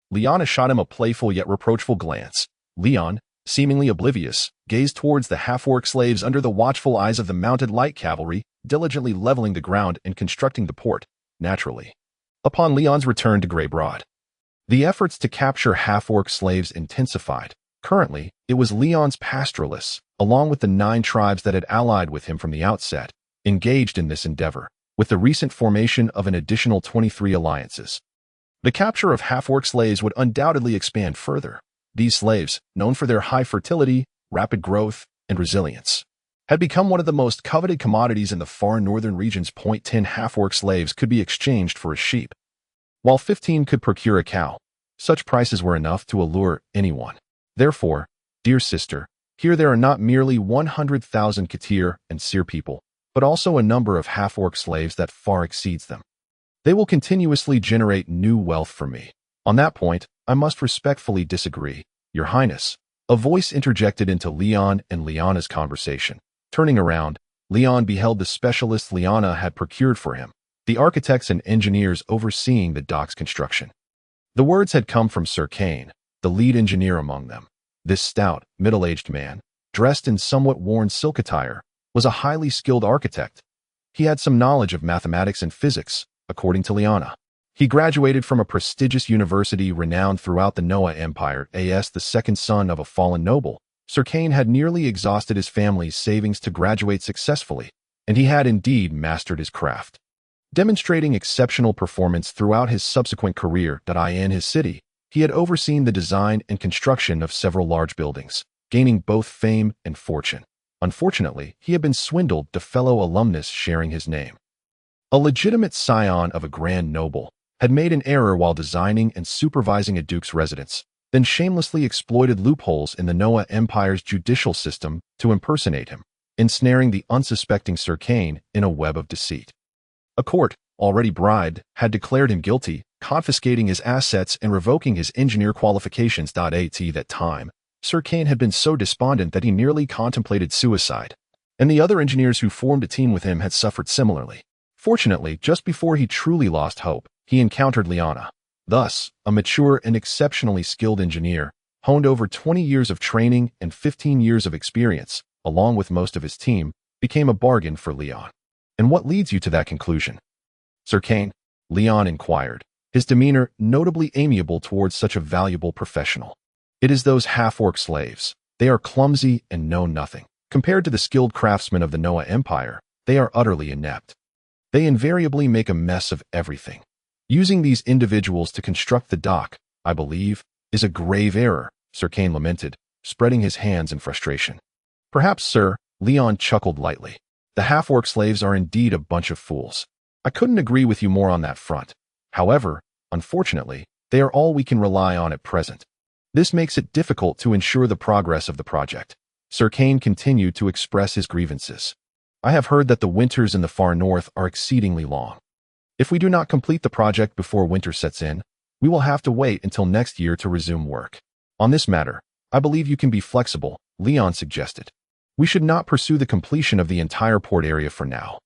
Liana shot him a playful yet reproachful glance. Leon, seemingly oblivious, gazed towards the half-orc slaves under the watchful eyes of the mounted light cavalry, diligently leveling the ground and constructing the port, naturally. Upon Leon's return to Grey Broad, the efforts to capture half-orc slaves intensified. Currently, it was Leon's pastoralists, along with the 9 tribes that had allied with him from the outset, engaged in this endeavor, with the recent formation of an additional 23 alliances. The capture of half-orc slaves would undoubtedly expand further. These slaves, known for their high fertility, rapid growth, and resilience, had become one of the most coveted commodities in the far northern regions. 10 half-orc slaves could be exchanged for a sheep, while 15 could procure a cow. Such prices were enough to allure anyone. Therefore, dear sister, here there are not merely 100,000 Katir and Seer people, but also a number of half-orc slaves that far exceeds them. They will continuously generate new wealth for me. On that point, I must respectfully disagree, Your Highness. A voice interjected into Leon and Liana's conversation. Turning around, Leon beheld the specialists Liana had procured for him, the architects and engineers overseeing the dock's construction. The words had come from Sir Kane, the lead engineer among them. This stout, middle-aged man, dressed in somewhat worn silk attire, was a highly skilled architect. He had some knowledge of mathematics and physics, according to Liana. He graduated from a prestigious university renowned throughout the Noah Empire. As the second son of a fallen noble, Sir Kane had nearly exhausted his family's savings to graduate successfully, and he had indeed mastered his craft. Demonstrating exceptional performance throughout his subsequent career. In his city, he had overseen the design and construction of several large buildings, gaining both fame and fortune. Unfortunately, he had been swindled, the fellow alumnus sharing his name. A legitimate scion of a grand noble had made an error while designing and supervising a duke's residence, then shamelessly exploited loopholes in the Noah Empire's judicial system to impersonate him, ensnaring the unsuspecting Sir Kane in a web of deceit. A court, already bribed, had declared him guilty, confiscating his assets and revoking his engineer qualifications. At that time, Sir Kane had been so despondent that he nearly contemplated suicide, and the other engineers who formed a team with him had suffered similarly. Fortunately, just before he truly lost hope, he encountered Liana. Thus, a mature and exceptionally skilled engineer, honed over 20 years of training and 15 years of experience, along with most of his team, became a bargain for Leon. And what leads you to that conclusion? Sir Kane, Leon inquired, his demeanor notably amiable towards such a valuable professional. It is those half-orc slaves. They are clumsy and know nothing. Compared to the skilled craftsmen of the Noah Empire, they are utterly inept. They invariably make a mess of everything. Using these individuals to construct the dock, I believe, is a grave error, Sir Kane lamented, spreading his hands in frustration. Perhaps, sir, Leon chuckled lightly. The half-orc slaves are indeed a bunch of fools. I couldn't agree with you more on that front. However, unfortunately, they are all we can rely on at present. This makes it difficult to ensure the progress of the project. Sir Kane continued to express his grievances. I have heard that the winters in the far north are exceedingly long. If we do not complete the project before winter sets in, we will have to wait until next year to resume work. On this matter, I believe you can be flexible, Leon suggested. We should not pursue the completion of the entire port area for now,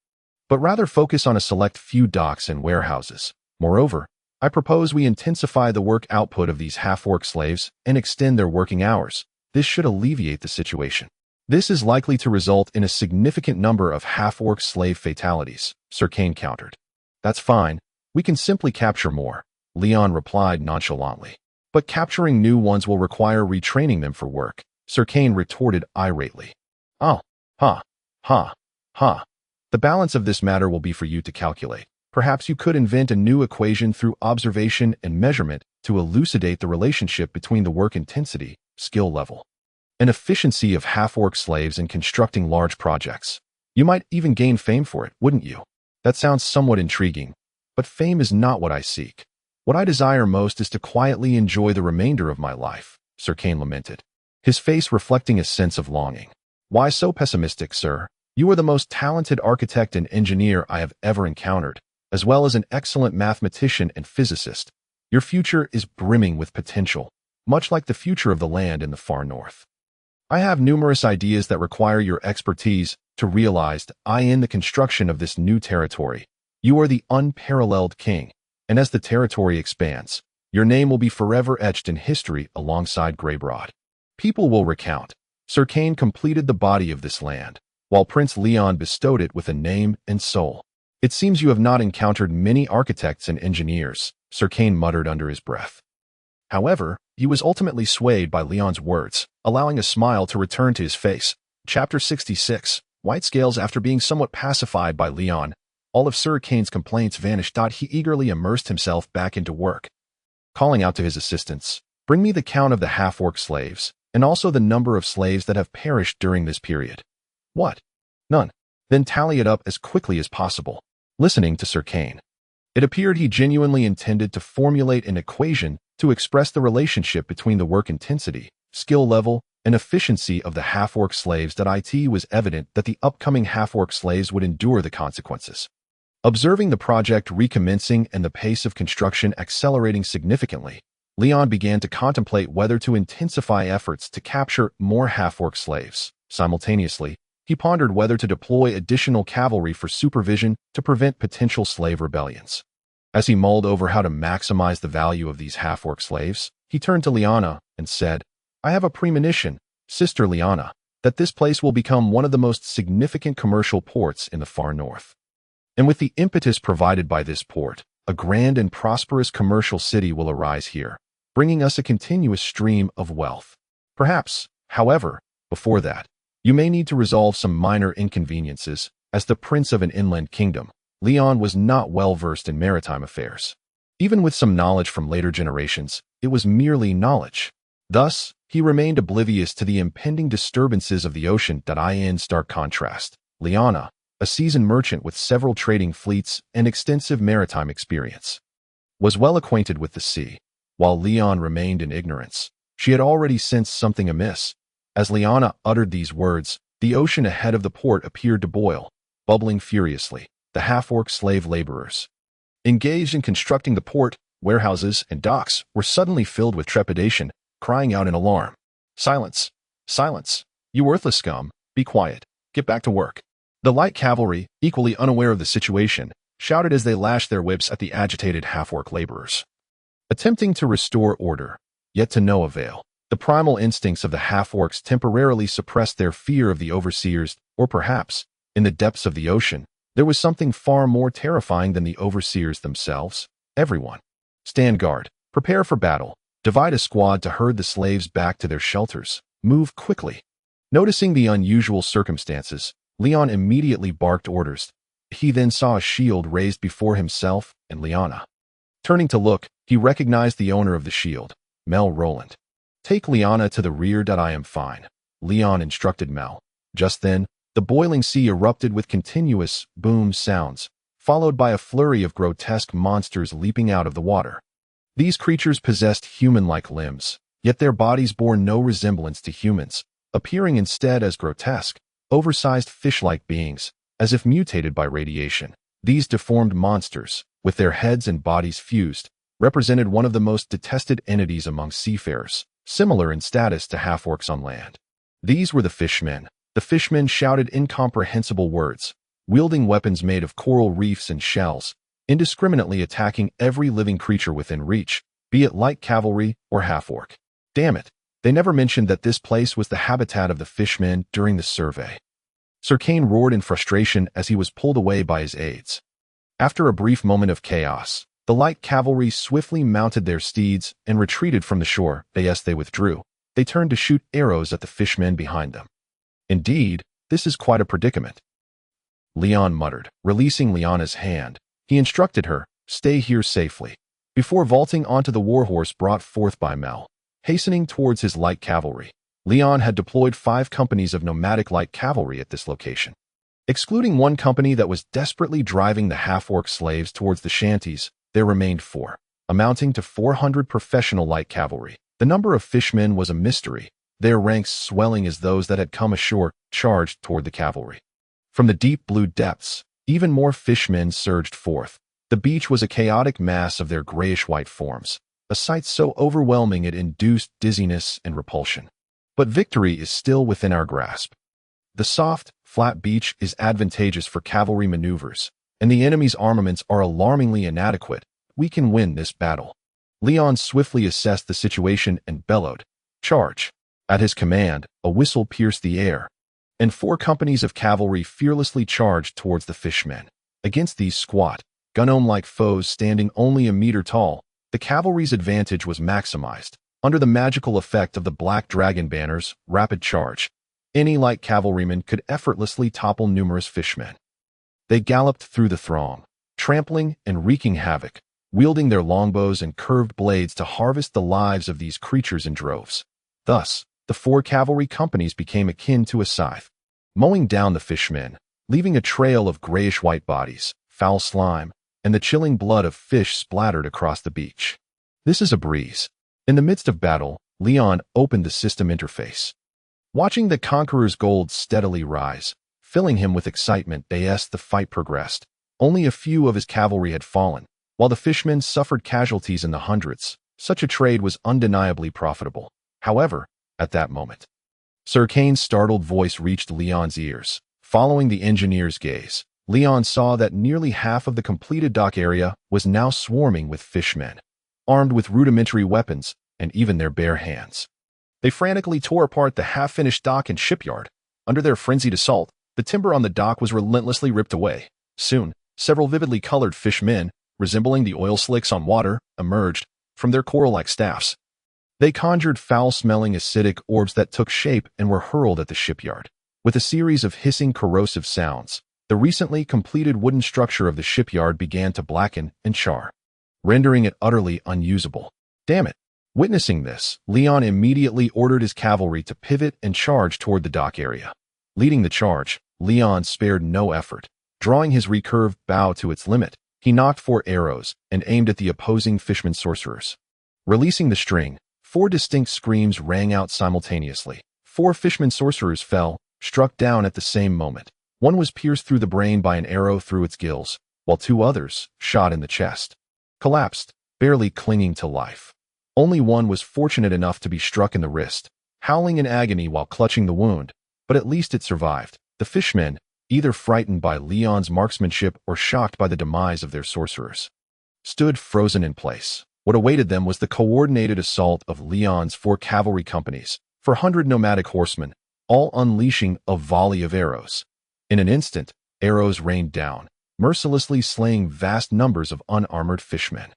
but rather focus on a select few docks and warehouses. Moreover, I propose we intensify the work output of these half-orc slaves and extend their working hours. This should alleviate the situation. This is likely to result in a significant number of half-orc slave fatalities, Sir Kane countered. That's fine. We can simply capture more, Leon replied nonchalantly. But capturing new ones will require retraining them for work, Sir Kane retorted irately. Oh, ha, ha, ha. The balance of this matter will be for you to calculate. Perhaps you could invent a new equation through observation and measurement to elucidate the relationship between the work intensity, skill level, and efficiency of half-orc slaves in constructing large projects. You might even gain fame for it, wouldn't you? That sounds somewhat intriguing, but fame is not what I seek. What I desire most is to quietly enjoy the remainder of my life, Sir Kane lamented, his face reflecting a sense of longing. Why so pessimistic, sir? You are the most talented architect and engineer I have ever encountered, as well as an excellent mathematician and physicist. Your future is brimming with potential, much like the future of the land in the far north. I have numerous ideas that require your expertise to realize in the construction of this new territory. You are the unparalleled king, and as the territory expands, your name will be forever etched in history alongside Greybrod. People will recount. Sir Kane completed the body of this land, while Prince Leon bestowed it with a name and soul. It seems you have not encountered many architects and engineers, Sir Kane muttered under his breath. However, he was ultimately swayed by Leon's words, allowing a smile to return to his face. Chapter 66. White Scales. After being somewhat pacified by Leon, all of Sir Kane's complaints vanished. He eagerly immersed himself back into work, calling out to his assistants, "Bring me the count of the half-orc slaves, and also the number of slaves that have perished during this period." "What? None." "Then tally it up as quickly as possible." Listening to Sir Kane, it appeared he genuinely intended to formulate an equation to express the relationship between the work intensity, skill level, and efficiency of the half-orc slaves. It was evident that the upcoming half-orc slaves would endure the consequences. Observing the project recommencing and the pace of construction accelerating significantly, Leon began to contemplate whether to intensify efforts to capture more half-orc slaves. Simultaneously, he pondered whether to deploy additional cavalry for supervision to prevent potential slave rebellions. As he mulled over how to maximize the value of these half-orc slaves, he turned to Liana and said, "I have a premonition, Sister Liana, that this place will become one of the most significant commercial ports in the far north. And with the impetus provided by this port, a grand and prosperous commercial city will arise here, bringing us a continuous stream of wealth. Perhaps, however, before that, you may need to resolve some minor inconveniences. As the prince of an inland kingdom, Leon was not well versed in maritime affairs. Even with some knowledge from later generations, it was merely knowledge. Thus, he remained oblivious to the impending disturbances of the ocean. In stark contrast, Liana, a seasoned merchant with several trading fleets and extensive maritime experience, was well acquainted with the sea. While Leon remained in ignorance, she had already sensed something amiss. As Liana uttered these words, the ocean ahead of the port appeared to boil, bubbling furiously. The half-orc slave laborers, engaged in constructing the port, warehouses, and docks, were suddenly filled with trepidation, crying out in alarm, "Silence! Silence! You worthless scum! Be quiet! Get back to work!" The light cavalry, equally unaware of the situation, shouted as they lashed their whips at the agitated half-orc laborers, attempting to restore order, yet to no avail. The primal instincts of the half-orcs temporarily suppressed their fear of the overseers, or perhaps, in the depths of the ocean, there was something far more terrifying than the overseers themselves. Everyone, stand guard, prepare for battle, divide a squad to herd the slaves back to their shelters, move quickly. Noticing the unusual circumstances, Leon immediately barked orders. He then saw a shield raised before himself and Liana. Turning to look, he recognized the owner of the shield, Mel Roland. "Take Liana to the rear. I am fine," Leon instructed Mel. Just then, the boiling sea erupted with continuous boom sounds, followed by a flurry of grotesque monsters leaping out of the water. These creatures possessed human-like limbs, yet their bodies bore no resemblance to humans, appearing instead as grotesque, oversized fish-like beings, as if mutated by radiation. These deformed monsters, with their heads and bodies fused, represented one of the most detested entities among seafarers, similar in status to half-orcs on land. These were the fishmen. The fishmen shouted incomprehensible words, wielding weapons made of coral reefs and shells, indiscriminately attacking every living creature within reach, be it light cavalry or half-orc. Damn it, they never mentioned that this place was the habitat of the fishmen during the survey. Sir Kane roared in frustration as he was pulled away by his aides. After a brief moment of chaos, the light cavalry swiftly mounted their steeds and retreated from the shore. As they withdrew, they turned to shoot arrows at the fishmen behind them. Indeed, this is quite a predicament. Leon muttered. Releasing Liana's hand, he instructed her, "Stay here safely," before vaulting onto the warhorse brought forth by Mel. Hastening towards his light cavalry, Leon had deployed 5 companies of nomadic light cavalry at this location. Excluding one company that was desperately driving the half-orc slaves towards the shanties, there remained 4, amounting to 400 professional light cavalry. The number of fishmen was a mystery, their ranks swelling as those that had come ashore charged toward the cavalry. From the deep blue depths, even more fishmen surged forth. The beach was a chaotic mass of their grayish-white forms, a sight so overwhelming it induced dizziness and repulsion. But victory is still within our grasp. The soft, flat beach is advantageous for cavalry maneuvers, and the enemy's armaments are alarmingly inadequate. We can win this battle. Leon swiftly assessed the situation and bellowed, "Charge!" At his command, a whistle pierced the air, and 4 companies of cavalry fearlessly charged towards the fishmen. Against these squat, gnome-like foes standing only a meter tall, the cavalry's advantage was maximized. Under the magical effect of the Black Dragon banner's rapid charge, any light cavalryman could effortlessly topple numerous fishmen. They galloped through the throng, trampling and wreaking havoc, wielding their longbows and curved blades to harvest the lives of these creatures in droves. Thus, the 4 cavalry companies became akin to a scythe, mowing down the fishmen, leaving a trail of grayish-white bodies, foul slime, and the chilling blood of fish splattered across the beach. This is a breeze. In the midst of battle, Leon opened the system interface. Watching the Conqueror's gold steadily rise, filling him with excitement as the fight progressed. Only a few of his cavalry had fallen, while the fishmen suffered casualties in the hundreds. Such a trade was undeniably profitable. However, at that moment, Sir Kane's startled voice reached Leon's ears. Following the engineer's gaze, Leon saw that nearly half of the completed dock area was now swarming with fishmen, armed with rudimentary weapons and even their bare hands. They frantically tore apart the half-finished dock and shipyard. Under their frenzied assault, the timber on the dock was relentlessly ripped away. Soon, several vividly colored fishmen, resembling the oil slicks on water, emerged from their coral-like staffs. They conjured foul-smelling acidic orbs that took shape and were hurled at the shipyard. With a series of hissing corrosive sounds, the recently completed wooden structure of the shipyard began to blacken and char, rendering it utterly unusable. Damn it! Witnessing this, Leon immediately ordered his cavalry to pivot and charge toward the dock area. Leading the charge, Leon spared no effort. Drawing his recurved bow to its limit, he knocked 4 arrows and aimed at the opposing fishmen sorcerers. Releasing the string, 4 distinct screams rang out simultaneously. 4 fishmen sorcerers fell, struck down at the same moment. One was pierced through the brain by an arrow through its gills, while 2 others, shot in the chest, collapsed, barely clinging to life. Only one was fortunate enough to be struck in the wrist, howling in agony while clutching the wound, but at least it survived. The fishmen, either frightened by Leon's marksmanship or shocked by the demise of their sorcerers, stood frozen in place. What awaited them was the coordinated assault of Leon's 4 cavalry companies, 400 nomadic horsemen, all unleashing a volley of arrows. In an instant, arrows rained down, mercilessly slaying vast numbers of unarmored fishmen.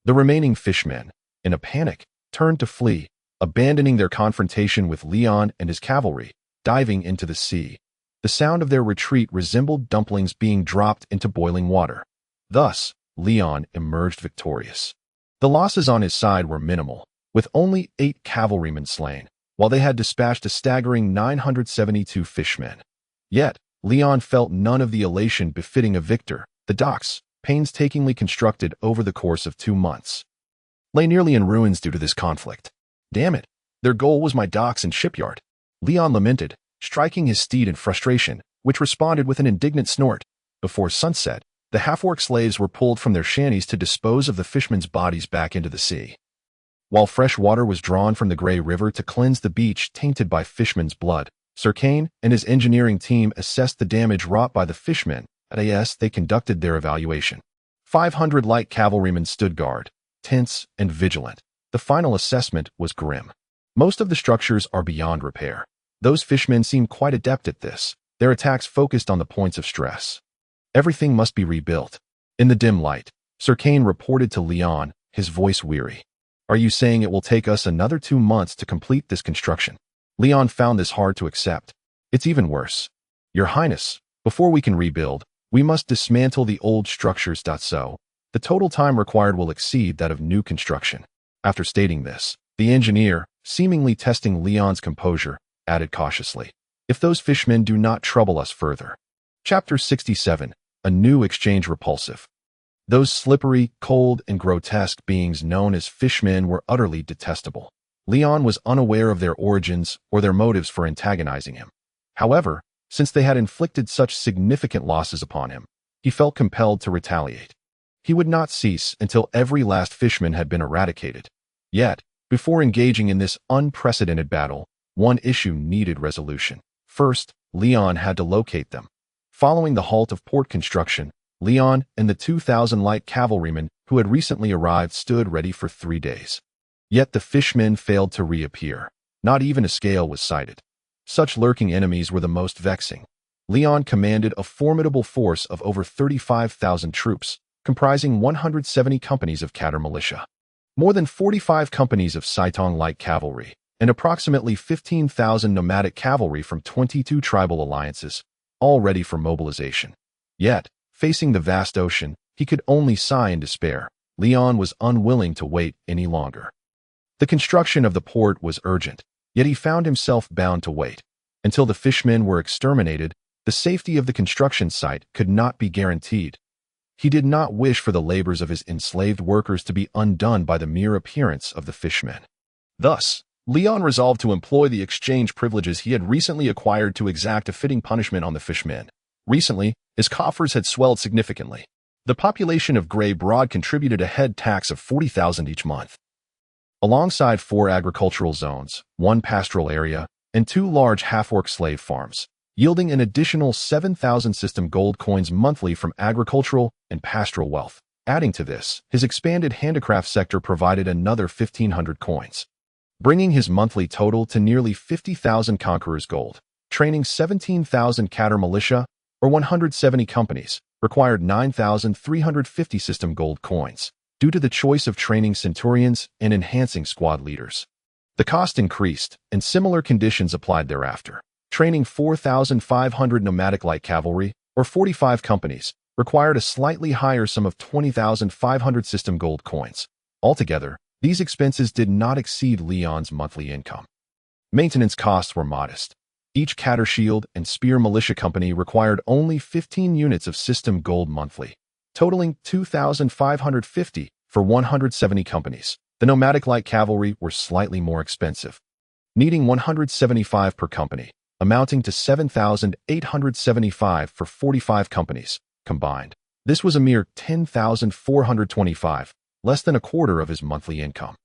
The remaining fishmen, in a panic, turned to flee, abandoning their confrontation with Leon and his cavalry, diving into the sea. The sound of their retreat resembled dumplings being dropped into boiling water. Thus, Leon emerged victorious. The losses on his side were minimal, with only 8 cavalrymen slain, while they had dispatched a staggering 972 fishmen. Yet, Leon felt none of the elation befitting a victor. The docks, painstakingly constructed over the course of 2 months, lay nearly in ruins due to this conflict. Damn it, their goal was my docks and shipyard. Leon lamented, striking his steed in frustration, which responded with an indignant snort. Before sunset, the half-orc slaves were pulled from their shanties to dispose of the fishermen's bodies back into the sea. While fresh water was drawn from the Grey River to cleanse the beach tainted by fishermen's blood, Sir Kane and his engineering team assessed the damage wrought by the fishmen. As they conducted their evaluation, 500 light cavalrymen stood guard, tense and vigilant. The final assessment was grim. Most of the structures are beyond repair. Those fishmen seem quite adept at this. Their attacks focused on the points of stress. Everything must be rebuilt. In the dim light, Sir Kane reported to Leon, his voice weary. Are you saying it will take us another 2 months to complete this construction? Leon found this hard to accept. It's even worse. Your Highness, Before we can rebuild, we must dismantle the old structures. So, the total time required will exceed that of new construction. After stating this, the engineer, seemingly testing Leon's composure, added cautiously, "If those fishmen do not trouble us further." Chapter 67. A New Exchange Repulsive. Those slippery, cold, and grotesque beings known as fishmen were utterly detestable. Leon was unaware of their origins or their motives for antagonizing him. However, since they had inflicted such significant losses upon him, he felt compelled to retaliate. He would not cease until every last fishman had been eradicated. Yet, before engaging in this unprecedented battle, one issue needed resolution. First, Leon had to locate them. Following the halt of port construction, Leon and the 2,000 light cavalrymen who had recently arrived stood ready for 3 days. Yet the fishmen failed to reappear. Not even a scale was sighted. Such lurking enemies were the most vexing. Leon commanded a formidable force of over 35,000 troops, comprising 170 companies of Katar militia, more than 45 companies of Saitong light cavalry, and approximately 15,000 nomadic cavalry from 22 tribal alliances, all ready for mobilization. Yet, facing the vast ocean, he could only sigh in despair. Leon was unwilling to wait any longer. The construction of the port was urgent, yet he found himself bound to wait. Until the fishmen were exterminated, the safety of the construction site could not be guaranteed. He did not wish for the labors of his enslaved workers to be undone by the mere appearance of the fishmen. Thus, Leon resolved to employ the exchange privileges he had recently acquired to exact a fitting punishment on the fishmen. Recently, his coffers had swelled significantly. The population of Grey Broad contributed a head tax of 40,000 each month. Alongside 4 agricultural zones, 1 pastoral area, and 2 large half-orc slave farms, yielding an additional 7,000 system gold coins monthly from agricultural and pastoral wealth. Adding to this, his expanded handicraft sector provided another 1,500 coins, bringing his monthly total to nearly 50,000 conquerors gold. Training 17,000 Katar militia, or 170 companies, required 9,350 system gold coins, due to the choice of training centurions and enhancing squad leaders. The cost increased, and similar conditions applied thereafter. Training 4,500 nomadic light cavalry, or 45 companies, required a slightly higher sum of 20,500 system gold coins. Altogether, these expenses did not exceed Leon's monthly income. Maintenance costs were modest. Each Katar shield and spear militia company required only 15 units of system gold monthly, totaling 2,550 for 170 companies. The nomadic light cavalry were slightly more expensive, needing 175 per company, amounting to 7,875 for 45 companies combined. This was a mere 10,425, less than a quarter of his monthly income.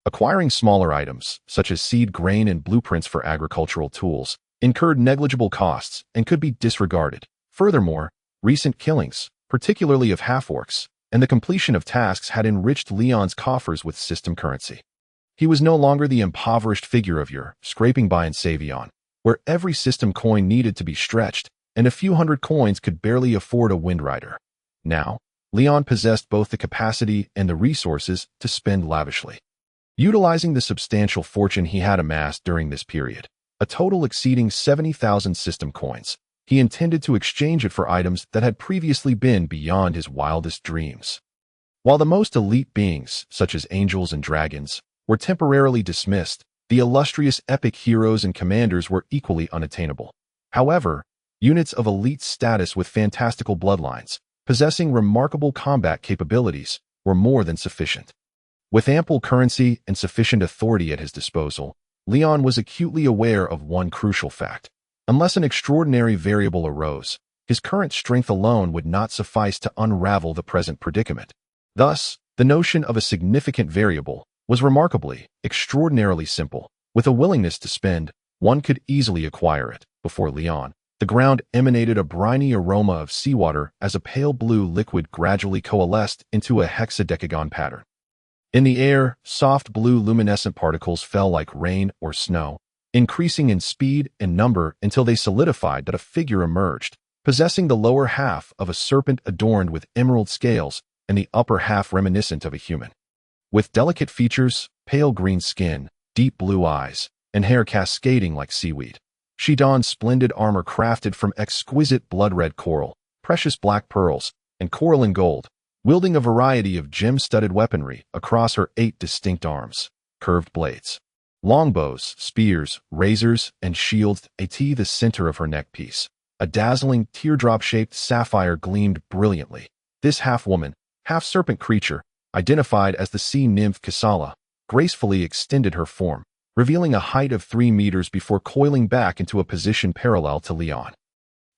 Acquiring smaller items, such as seed grain and blueprints for agricultural tools, incurred negligible costs and could be disregarded. Furthermore, recent killings, particularly of half-orcs, and the completion of tasks had enriched Leon's coffers with system currency. He was no longer the impoverished figure of yore, scraping by in Savion, where every system coin needed to be stretched, and a few hundred coins could barely afford a windrider. Now, Leon possessed both the capacity and the resources to spend lavishly. Utilizing the substantial fortune he had amassed during this period, a total exceeding 70,000 system coins, he intended to exchange it for items that had previously been beyond his wildest dreams. While the most elite beings, such as angels and dragons, were temporarily dismissed, the illustrious epic heroes and commanders were equally unattainable. However, units of elite status with fantastical bloodlines, possessing remarkable combat capabilities, were more than sufficient. With ample currency and sufficient authority at his disposal, Leon was acutely aware of one crucial fact. Unless an extraordinary variable arose, his current strength alone would not suffice to unravel the present predicament. Thus, the notion of a significant variable was remarkably, extraordinarily simple. With a willingness to spend, one could easily acquire it. Before Leon, the ground emanated a briny aroma of seawater as a pale blue liquid gradually coalesced into a hexadecagon pattern. In the air, soft blue luminescent particles fell like rain or snow, increasing in speed and number until they solidified that a figure emerged, possessing the lower half of a serpent adorned with emerald scales and the upper half reminiscent of a human. With delicate features, pale green skin, deep blue eyes, and hair cascading like seaweed. She donned splendid armor crafted from exquisite blood-red coral, precious black pearls, and coral and gold, wielding a variety of gem-studded weaponry across her 8 distinct arms, curved blades, longbows, spears, razors, and shields the center of her neckpiece. A dazzling, teardrop-shaped sapphire gleamed brilliantly. This half-woman, half-serpent creature, identified as the sea nymph Kessala, gracefully extended her form, revealing a height of 3 meters before coiling back into a position parallel to Leon.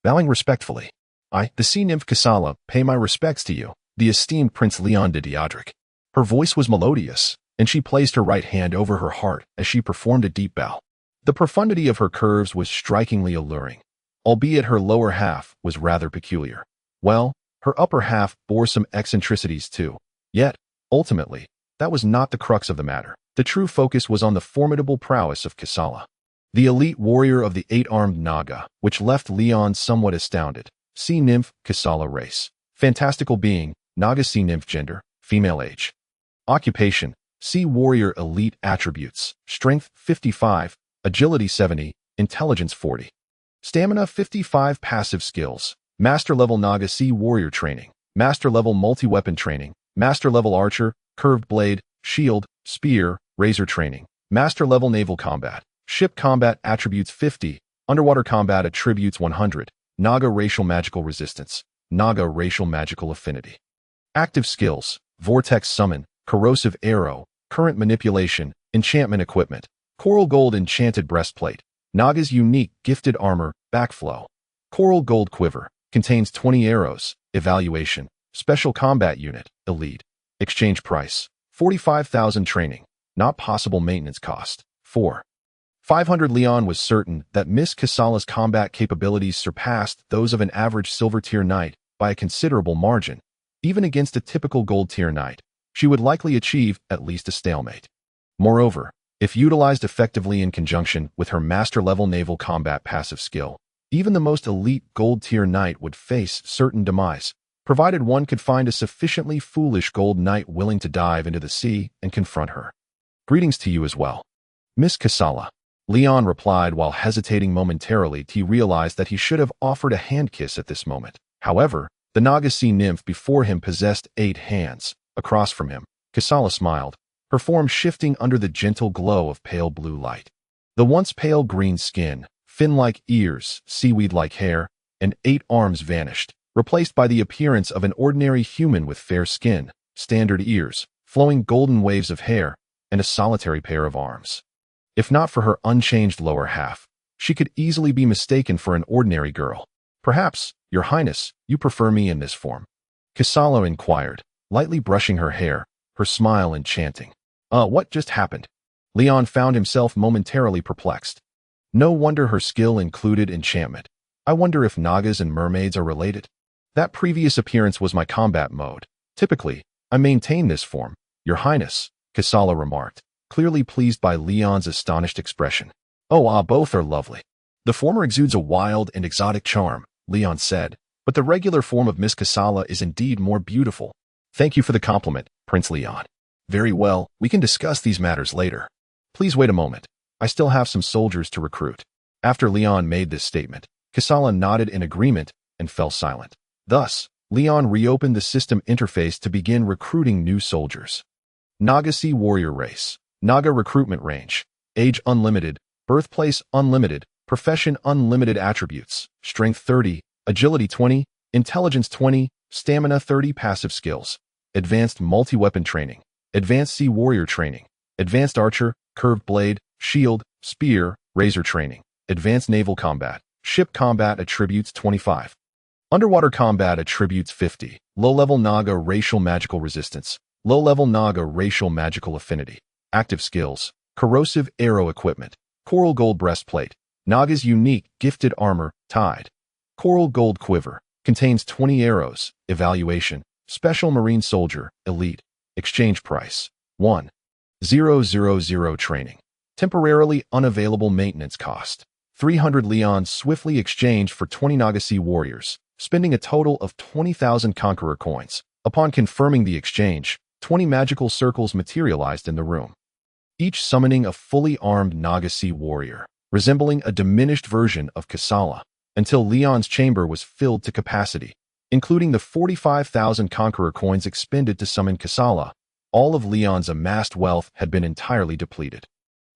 Bowing respectfully, I, the sea nymph Kessala, pay my respects to you, the esteemed Prince Leon de Diodric. Her voice was melodious, and she placed her right hand over her heart as she performed a deep bow. The profundity of her curves was strikingly alluring, albeit her lower half was rather peculiar. Well, her upper half bore some eccentricities too. Yet, ultimately, that was not the crux of the matter. The true focus was on the formidable prowess of Kessala, the elite warrior of the 8-armed Naga, which left Leon somewhat astounded. Sea nymph, Kessala race. Fantastical being, Naga sea nymph gender, female age. Occupation, sea warrior elite attributes, strength 55, agility 70, intelligence 40. Stamina 55 passive skills, master level Naga sea warrior training, master level multi-weapon training, master level archer, curved blade, shield, spear, razor training, master level naval combat, ship combat attributes 50, underwater combat attributes 100, Naga racial magical resistance, Naga racial magical affinity. Active skills, vortex summon, corrosive arrow, current manipulation, enchantment equipment, coral gold enchanted breastplate, Naga's unique gifted armor, backflow, coral gold quiver, contains 20 arrows, evaluation, special combat unit, elite, exchange price, 45,000 training, not possible maintenance cost, 4. 500 Leon was certain that Miss Kessala's combat capabilities surpassed those of an average silver tier knight by a considerable margin. Even against a typical gold tier knight, she would likely achieve at least a stalemate. Moreover, if utilized effectively in conjunction with her master-level naval combat passive skill, even the most elite gold tier knight would face certain demise, provided one could find a sufficiently foolish gold knight willing to dive into the sea and confront her. Greetings to you as well, Miss Kessala. Leon replied while hesitating momentarily. He realized that he should have offered a hand kiss at this moment. However, the Naga sea nymph before him possessed 8 hands. Across from him, Kessala smiled, her form shifting under the gentle glow of pale blue light. The once pale green skin, fin-like ears, seaweed-like hair, and 8 arms vanished, replaced by the appearance of an ordinary human with fair skin, standard ears, flowing golden waves of hair, and a solitary pair of arms. If not for her unchanged lower half, she could easily be mistaken for an ordinary girl. Perhaps, Your Highness, you prefer me in this form? Kessala inquired, lightly brushing her hair, her smile enchanting. What just happened? Leon found himself momentarily perplexed. No wonder her skill included enchantment. I wonder if Nagas and mermaids are related. That previous appearance was my combat mode. Typically, I maintain this form, Your Highness, Kessala remarked, clearly pleased by Leon's astonished expression. Both are lovely. The former exudes a wild and exotic charm, Leon said, but the regular form of Miss Kessala is indeed more beautiful. Thank you for the compliment, Prince Leon. Very well, we can discuss these matters later. Please wait a moment. I still have some soldiers to recruit. After Leon made this statement, Kessala nodded in agreement and fell silent. Thus, Leon reopened the system interface to begin recruiting new soldiers. Naga Sea Warrior Race. Naga Recruitment Range. Age Unlimited. Birthplace Unlimited. Profession Unlimited. Attributes. Strength 30. Agility 20. Intelligence 20. Stamina 30. Passive skills. Advanced Multi-Weapon Training. Advanced Sea Warrior Training. Advanced Archer. Curved Blade. Shield. Spear. Razor Training. Advanced Naval Combat. Ship Combat Attributes 25. Underwater Combat Attributes 50. Low-Level Naga Racial Magical Resistance. Low-Level Naga Racial Magical Affinity. Active Skills. Corrosive Arrow Equipment. Coral Gold Breastplate. Naga's unique gifted armor, Tide. Coral Gold Quiver. Contains 20 arrows. Evaluation. Special Marine Soldier. Elite. Exchange price. 1,000 training. Temporarily unavailable maintenance cost. 300 Leon swiftly exchanged for 20 Naga Sea Warriors, spending a total of 20,000 conqueror coins. Upon confirming the exchange, 20 magical circles materialized in the room, each summoning a fully armed Naga Sea Warrior. resembling a diminished version of Kassala, until Leon's chamber was filled to capacity, including the 45,000 conqueror coins expended to summon Kassala. All of Leon's amassed wealth had been entirely depleted.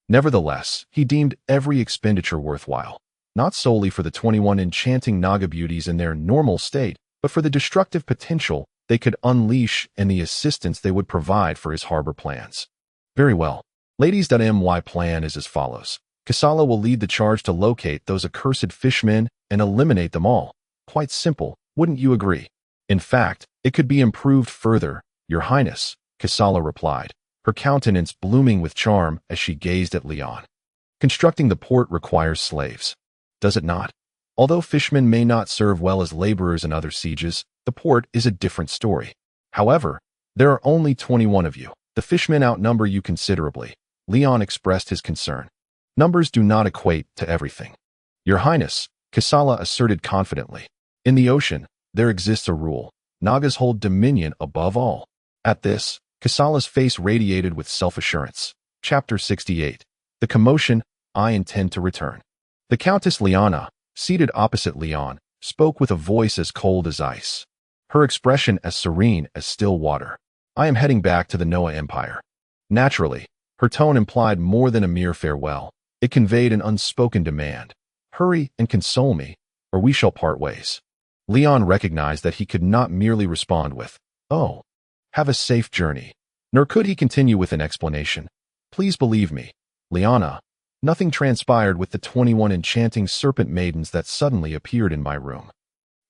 Nevertheless, he deemed every expenditure worthwhile, not solely for the 21 enchanting Naga beauties in their normal state, but for the destructive potential they could unleash and the assistance they would provide for his harbor plans. Very well. Ladies.my plan is as follows. Kassala will lead the charge to locate those accursed fishmen and eliminate them all. Quite simple, wouldn't you agree? In fact, it could be improved further, Your Highness, Kassala replied, her countenance blooming with charm as she gazed at Leon. Constructing the port requires slaves, does it not? Although fishmen may not serve well as laborers in other sieges, the port is a different story. However, there are only 21 of you. The fishmen outnumber you considerably. Leon expressed his concern. Numbers do not equate to everything. Your Highness, Kassala asserted confidently. In the ocean, there exists a rule. Nagas hold dominion above all. At this, Kassala's face radiated with self-assurance. Chapter 68. The Commotion. I intend to return. The Countess Liana, seated opposite Leon, spoke with a voice as cold as ice. Her expression as serene as still water. I am heading back to the Noah Empire. Naturally, her tone implied more than a mere farewell. It conveyed an unspoken demand. Hurry and console me, or we shall part ways. Leon recognized that he could not merely respond with, "Oh, have a safe journey." Nor could he continue with an explanation. Please believe me, Liana, nothing transpired with the 21 enchanting serpent maidens that suddenly appeared in my room.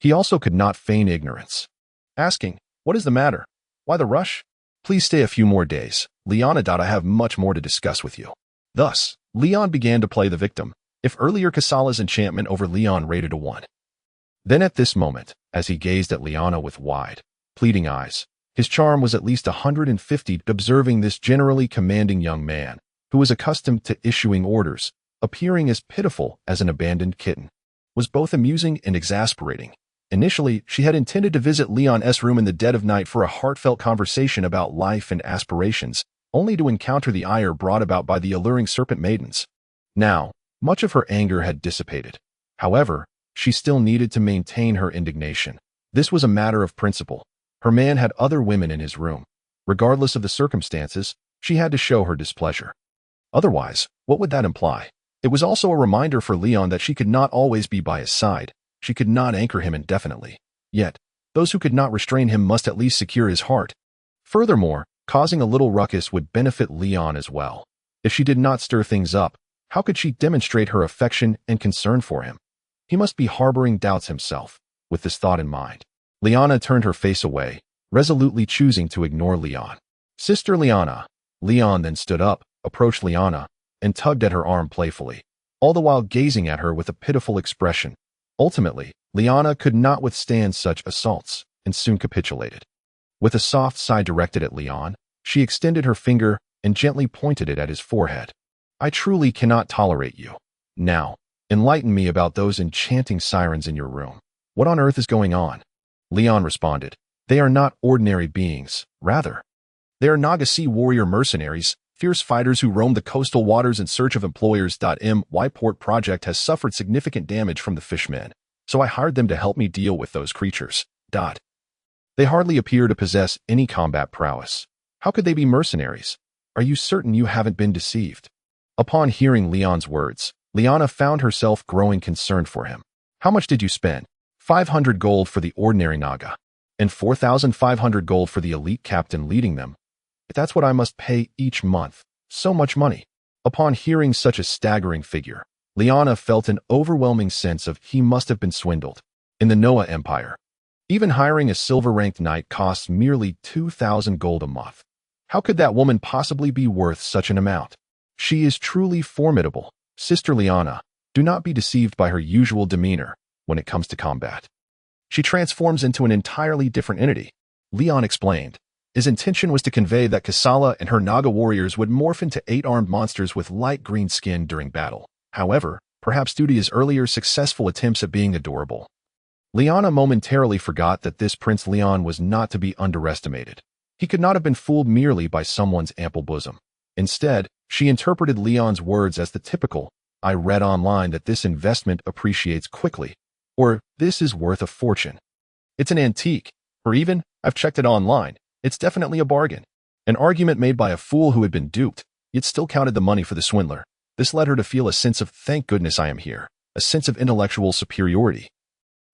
He also could not feign ignorance. Asking, "What is the matter? Why the rush?" "Please stay a few more days, Liana. I have much more to discuss with you." Thus, Leon began to play the victim, if earlier Kassala's enchantment over Leon rated a 1. Then at this moment, as he gazed at Liana with wide, pleading eyes, his charm was at least 150. Observing this generally commanding young man, who was accustomed to issuing orders, appearing as pitiful as an abandoned kitten, was both amusing and exasperating. Initially, she had intended to visit Leon's room in the dead of night for a heartfelt conversation about life and aspirations, only to encounter the ire brought about by the alluring serpent maidens. Now, much of her anger had dissipated. However, she still needed to maintain her indignation. This was a matter of principle. Her man had other women in his room. Regardless of the circumstances, she had to show her displeasure. Otherwise, what would that imply? It was also a reminder for Leon that she could not always be by his side. She could not anchor him indefinitely. Yet, those who could not restrain him must at least secure his heart. Furthermore, causing a little ruckus would benefit Leon as well. If she did not stir things up, how could she demonstrate her affection and concern for him? He must be harboring doubts himself. With this thought in mind, Liana turned her face away, resolutely choosing to ignore Leon. "Sister Liana." Leon then stood up, approached Liana, and tugged at her arm playfully, all the while gazing at her with a pitiful expression. Ultimately, Liana could not withstand such assaults, and soon capitulated. With a soft sigh directed at Leon, she extended her finger and gently pointed it at his forehead. "I truly cannot tolerate you. Now, enlighten me about those enchanting sirens in your room. What on earth is going on?" Leon responded, "They are not ordinary beings. Rather, they are Naga sea warrior mercenaries, fierce fighters who roam the coastal waters in search of employers. My port project has suffered significant damage from the fishmen, so I hired them to help me deal with those creatures. They hardly appear to possess any combat prowess. How could they be mercenaries? Are you certain you haven't been deceived?" Upon hearing Leon's words, Liana found herself growing concerned for him. "How much did you spend?" 500 gold for the ordinary Naga, and 4,500 gold for the elite captain leading them. That's what I must pay each month. So much money. Upon hearing such a staggering figure, Liana felt an overwhelming sense of he must have been swindled. In the Noah Empire, even hiring a silver-ranked knight costs merely 2,000 gold a month. How could that woman possibly be worth such an amount? She is truly formidable. Sister Liana, do not be deceived by her usual demeanor when it comes to combat. She transforms into an entirely different entity. Leon explained. His intention was to convey that Kassala and her Naga warriors would morph into 8 armed monsters with light green skin during battle. However, perhaps due to his earlier successful attempts at being adorable, Liana momentarily forgot that this Prince Leon was not to be underestimated. He could not have been fooled merely by someone's ample bosom. Instead, she interpreted Leon's words as the typical, I read online that this investment appreciates quickly, or this is worth a fortune. It's an antique, or even, I've checked it online, it's definitely a bargain. An argument made by a fool who had been duped, yet still counted the money for the swindler. This led her to feel a sense of thank goodness I am here, a sense of intellectual superiority,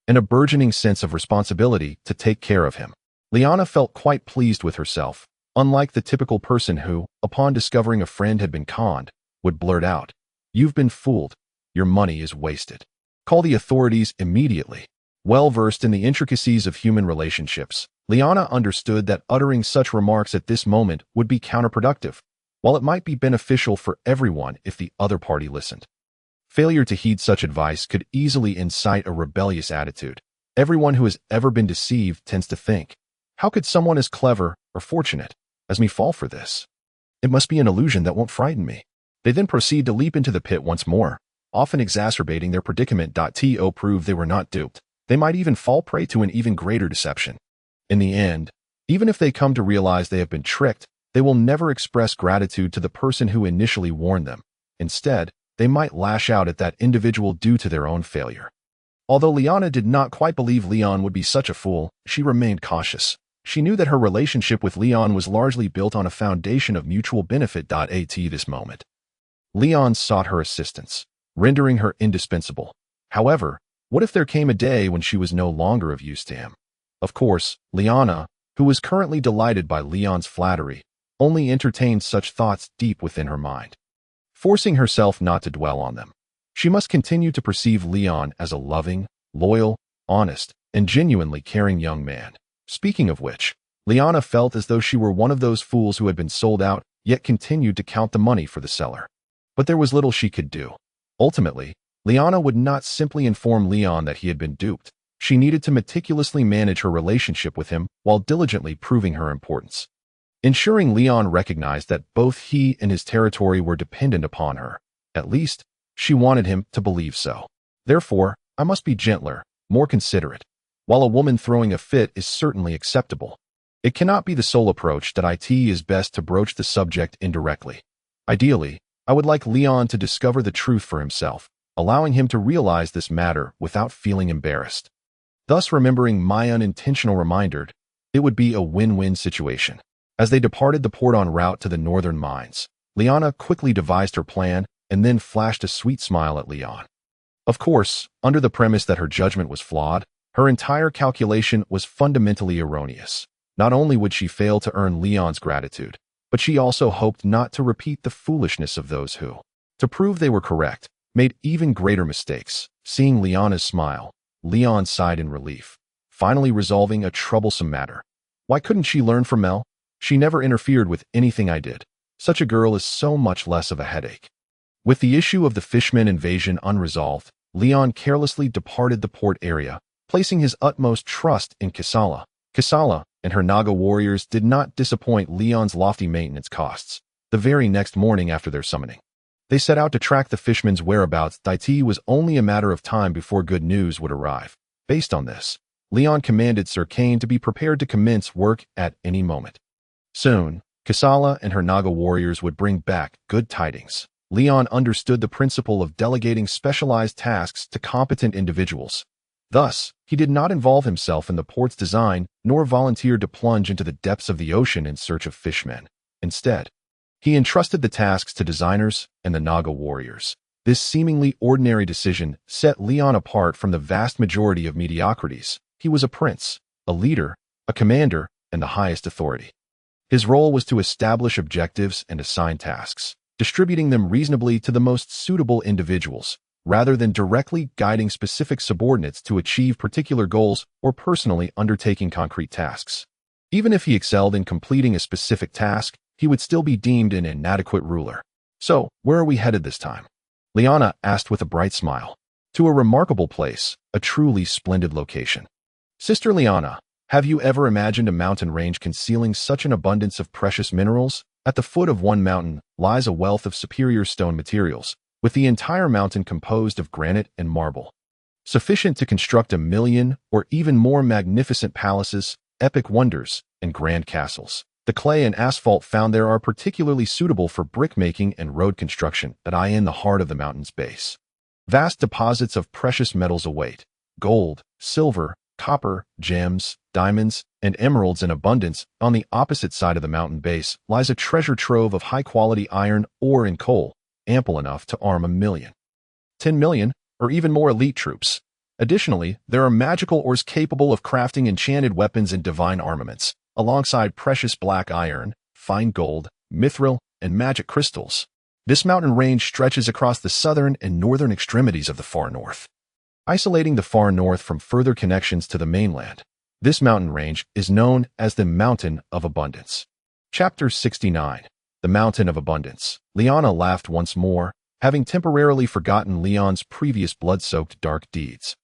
and a burgeoning sense of responsibility to take care of him. Liana felt quite pleased with herself, unlike the typical person who, upon discovering a friend had been conned, would blurt out, "You've been fooled. Your money is wasted. Call the authorities immediately." Well versed in the intricacies of human relationships, Liana understood that uttering such remarks at this moment would be counterproductive, while it might be beneficial for everyone if the other party listened. Failure to heed such advice could easily incite a rebellious attitude. Everyone who has ever been deceived tends to think, how could someone as clever or fortunate as me fall for this? It must be an illusion that won't frighten me. They then proceed to leap into the pit once more, often exacerbating their predicament. To prove they were not duped, they might even fall prey to an even greater deception. In the end, even if they come to realize they have been tricked, they will never express gratitude to the person who initially warned them. Instead, they might lash out at that individual due to their own failure. Although Liana did not quite believe Leon would be such a fool, she remained cautious. She knew that her relationship with Leon was largely built on a foundation of mutual benefit. At this moment, Leon sought her assistance, rendering her indispensable. However, what if there came a day when she was no longer of use to him? Of course, Liana, who was currently delighted by Leon's flattery, only entertained such thoughts deep within her mind, forcing herself not to dwell on them. She must continue to perceive Leon as a loving, loyal, honest, and genuinely caring young man. Speaking of which, Liana felt as though she were one of those fools who had been sold out, yet continued to count the money for the seller. But there was little she could do. Ultimately, Liana would not simply inform Leon that he had been duped. She needed to meticulously manage her relationship with him while diligently proving her importance, ensuring Leon recognized that both he and his territory were dependent upon her. At least, she wanted him to believe so. Therefore, I must be gentler, more considerate. While a woman throwing a fit is certainly acceptable, it cannot be the sole approach. It is best to broach the subject indirectly. Ideally, I would like Leon to discover the truth for himself, allowing him to realize this matter without feeling embarrassed. Thus, remembering my unintentional reminder, it would be a win-win situation. As they departed the port en route to the northern mines, Liana quickly devised her plan and then flashed a sweet smile at Leon. Of course, under the premise that her judgment was flawed, her entire calculation was fundamentally erroneous. Not only would she fail to earn Leon's gratitude, but she also hoped not to repeat the foolishness of those who, to prove they were correct, made even greater mistakes. Seeing Liana's smile, Leon sighed in relief, finally resolving a troublesome matter. Why couldn't she learn from Mel? She never interfered with anything I did. Such a girl is so much less of a headache. With the issue of the Fishmen invasion unresolved, Leon carelessly departed the port area, placing his utmost trust in Kisala. Kisala and her Naga warriors did not disappoint Leon's lofty maintenance costs. The very next morning after their summoning, they set out to track the Fishmen's whereabouts. It was only a matter of time before good news would arrive. Based on this, Leon commanded Sir Kane to be prepared to commence work at any moment. Soon, Kisala and her Naga warriors would bring back good tidings. Leon understood the principle of delegating specialized tasks to competent individuals. Thus, he did not involve himself in the port's design nor volunteer to plunge into the depths of the ocean in search of fishmen. Instead, he entrusted the tasks to designers and the Naga warriors. This seemingly ordinary decision set Leon apart from the vast majority of mediocrities. He was a prince, a leader, a commander, and the highest authority. His role was to establish objectives and assign tasks, distributing them reasonably to the most suitable individuals, rather than directly guiding specific subordinates to achieve particular goals or personally undertaking concrete tasks. Even if he excelled in completing a specific task, he would still be deemed an inadequate ruler. So, where are we headed this time? Liana asked with a bright smile. To a remarkable place, a truly splendid location. Sister Liana, have you ever imagined a mountain range concealing such an abundance of precious minerals? At the foot of one mountain lies a wealth of superior stone materials, with the entire mountain composed of granite and marble, sufficient to construct 1,000,000 or even more magnificent palaces, epic wonders, and grand castles. The clay and asphalt found there are particularly suitable for brickmaking and road construction that lie in the heart of the mountain's base. Vast deposits of precious metals await: gold, silver, copper, gems, diamonds, and emeralds in abundance. On the opposite side of the mountain base lies a treasure trove of high-quality iron ore and coal, ample enough to arm 1 million, 10 million, or even more elite troops. Additionally, there are magical ores capable of crafting enchanted weapons and divine armaments, alongside precious black iron, fine gold, mithril, and magic crystals. This mountain range stretches across the southern and northern extremities of the far north, isolating the far north from further connections to the mainland. This mountain range is known as the Mountain of Abundance. Chapter 69. The Mountain of Abundance. Lyanna laughed once more, having temporarily forgotten Leon's previous blood-soaked dark deeds,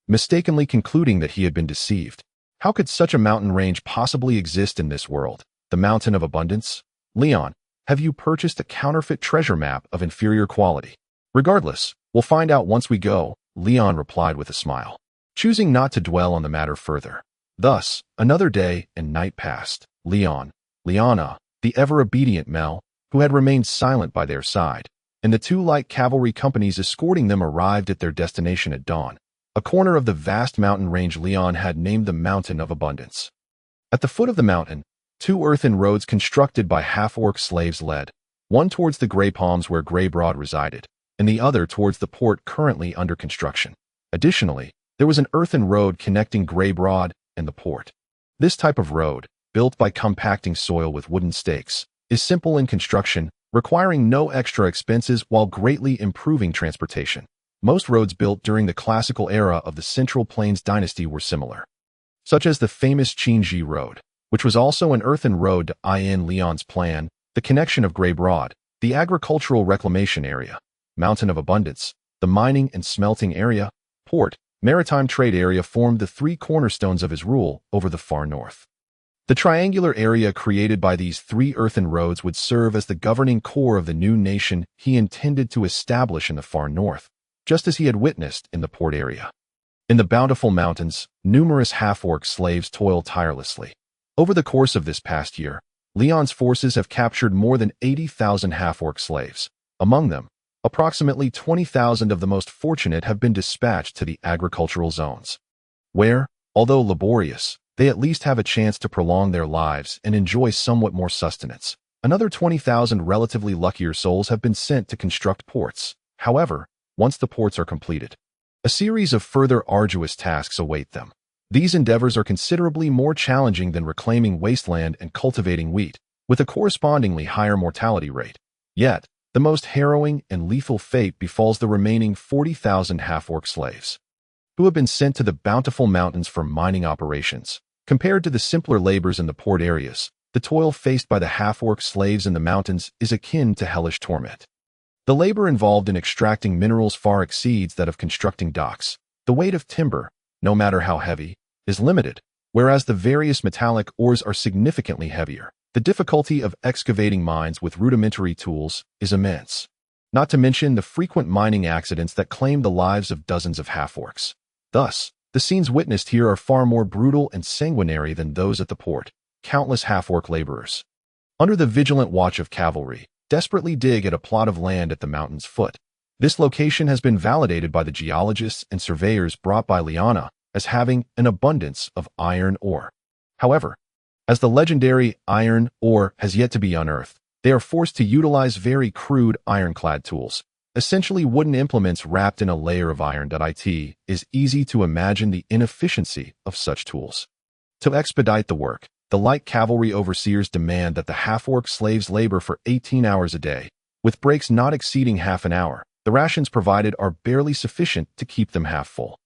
mistakenly concluding that he had been deceived. How could such a mountain range possibly exist in this world? The Mountain of Abundance? Leon, have you purchased a counterfeit treasure map of inferior quality? Regardless, we'll find out once we go, Leon replied with a smile, choosing not to dwell on the matter further. Thus, another day and night passed. Leon, Lyanna, the ever-obedient Mel, who had remained silent by their side, and the 2 light cavalry companies escorting them arrived at their destination at dawn, a corner of the vast mountain range Leon had named the Mountain of Abundance. At the foot of the mountain, 2 earthen roads constructed by half-orc slaves led, one towards the Grey Palms where Grey Broad resided, and the other towards the port currently under construction. Additionally, there was an earthen road connecting Grey Broad and the port. This type of road, built by compacting soil with wooden stakes, is simple in construction, requiring no extra expenses while greatly improving transportation. Most roads built during the classical era of the Central Plains dynasty were similar, such as the famous Qingji Road, which was also an earthen road to in Leon's plan, the connection of Grey Broad, the agricultural reclamation area, Mountain of Abundance, the mining and smelting area, port, maritime trade area formed the 3 cornerstones of his rule over the far north. The triangular area created by these 3 earthen roads would serve as the governing core of the new nation he intended to establish in the far north, just as he had witnessed in the port area. In the bountiful mountains, numerous half-orc slaves toil tirelessly. Over the course of this past year, Leon's forces have captured more than 80,000 half-orc slaves. Among them, approximately 20,000 of the most fortunate have been dispatched to the agricultural zones, where, although laborious, they at least have a chance to prolong their lives and enjoy somewhat more sustenance. Another 20,000 relatively luckier souls have been sent to construct ports. However, once the ports are completed, a series of further arduous tasks await them. These endeavors are considerably more challenging than reclaiming wasteland and cultivating wheat, with a correspondingly higher mortality rate. Yet, the most harrowing and lethal fate befalls the remaining 40,000 half-orc slaves, who have been sent to the bountiful mountains for mining operations. Compared to the simpler labors in the port areas, the toil faced by the half-orc slaves in the mountains is akin to hellish torment. The labor involved in extracting minerals far exceeds that of constructing docks. The weight of timber, no matter how heavy, is limited, whereas the various metallic ores are significantly heavier. The difficulty of excavating mines with rudimentary tools is immense, not to mention the frequent mining accidents that claim the lives of dozens of half-orcs. Thus, the scenes witnessed here are far more brutal and sanguinary than those at the port. Countless half-orc laborers, under the vigilant watch of cavalry, desperately dig at a plot of land at the mountain's foot. This location has been validated by the geologists and surveyors brought by Lyanna as having an abundance of iron ore. However, as the legendary iron ore has yet to be unearthed, they are forced to utilize very crude ironclad tools, essentially wooden implements wrapped in a layer of iron. It is easy to imagine the inefficiency of such tools. To expedite the work, the light cavalry overseers demand that the half-orc slaves labor for 18 hours a day, with breaks not exceeding half an hour. The rations provided are barely sufficient to keep them half full.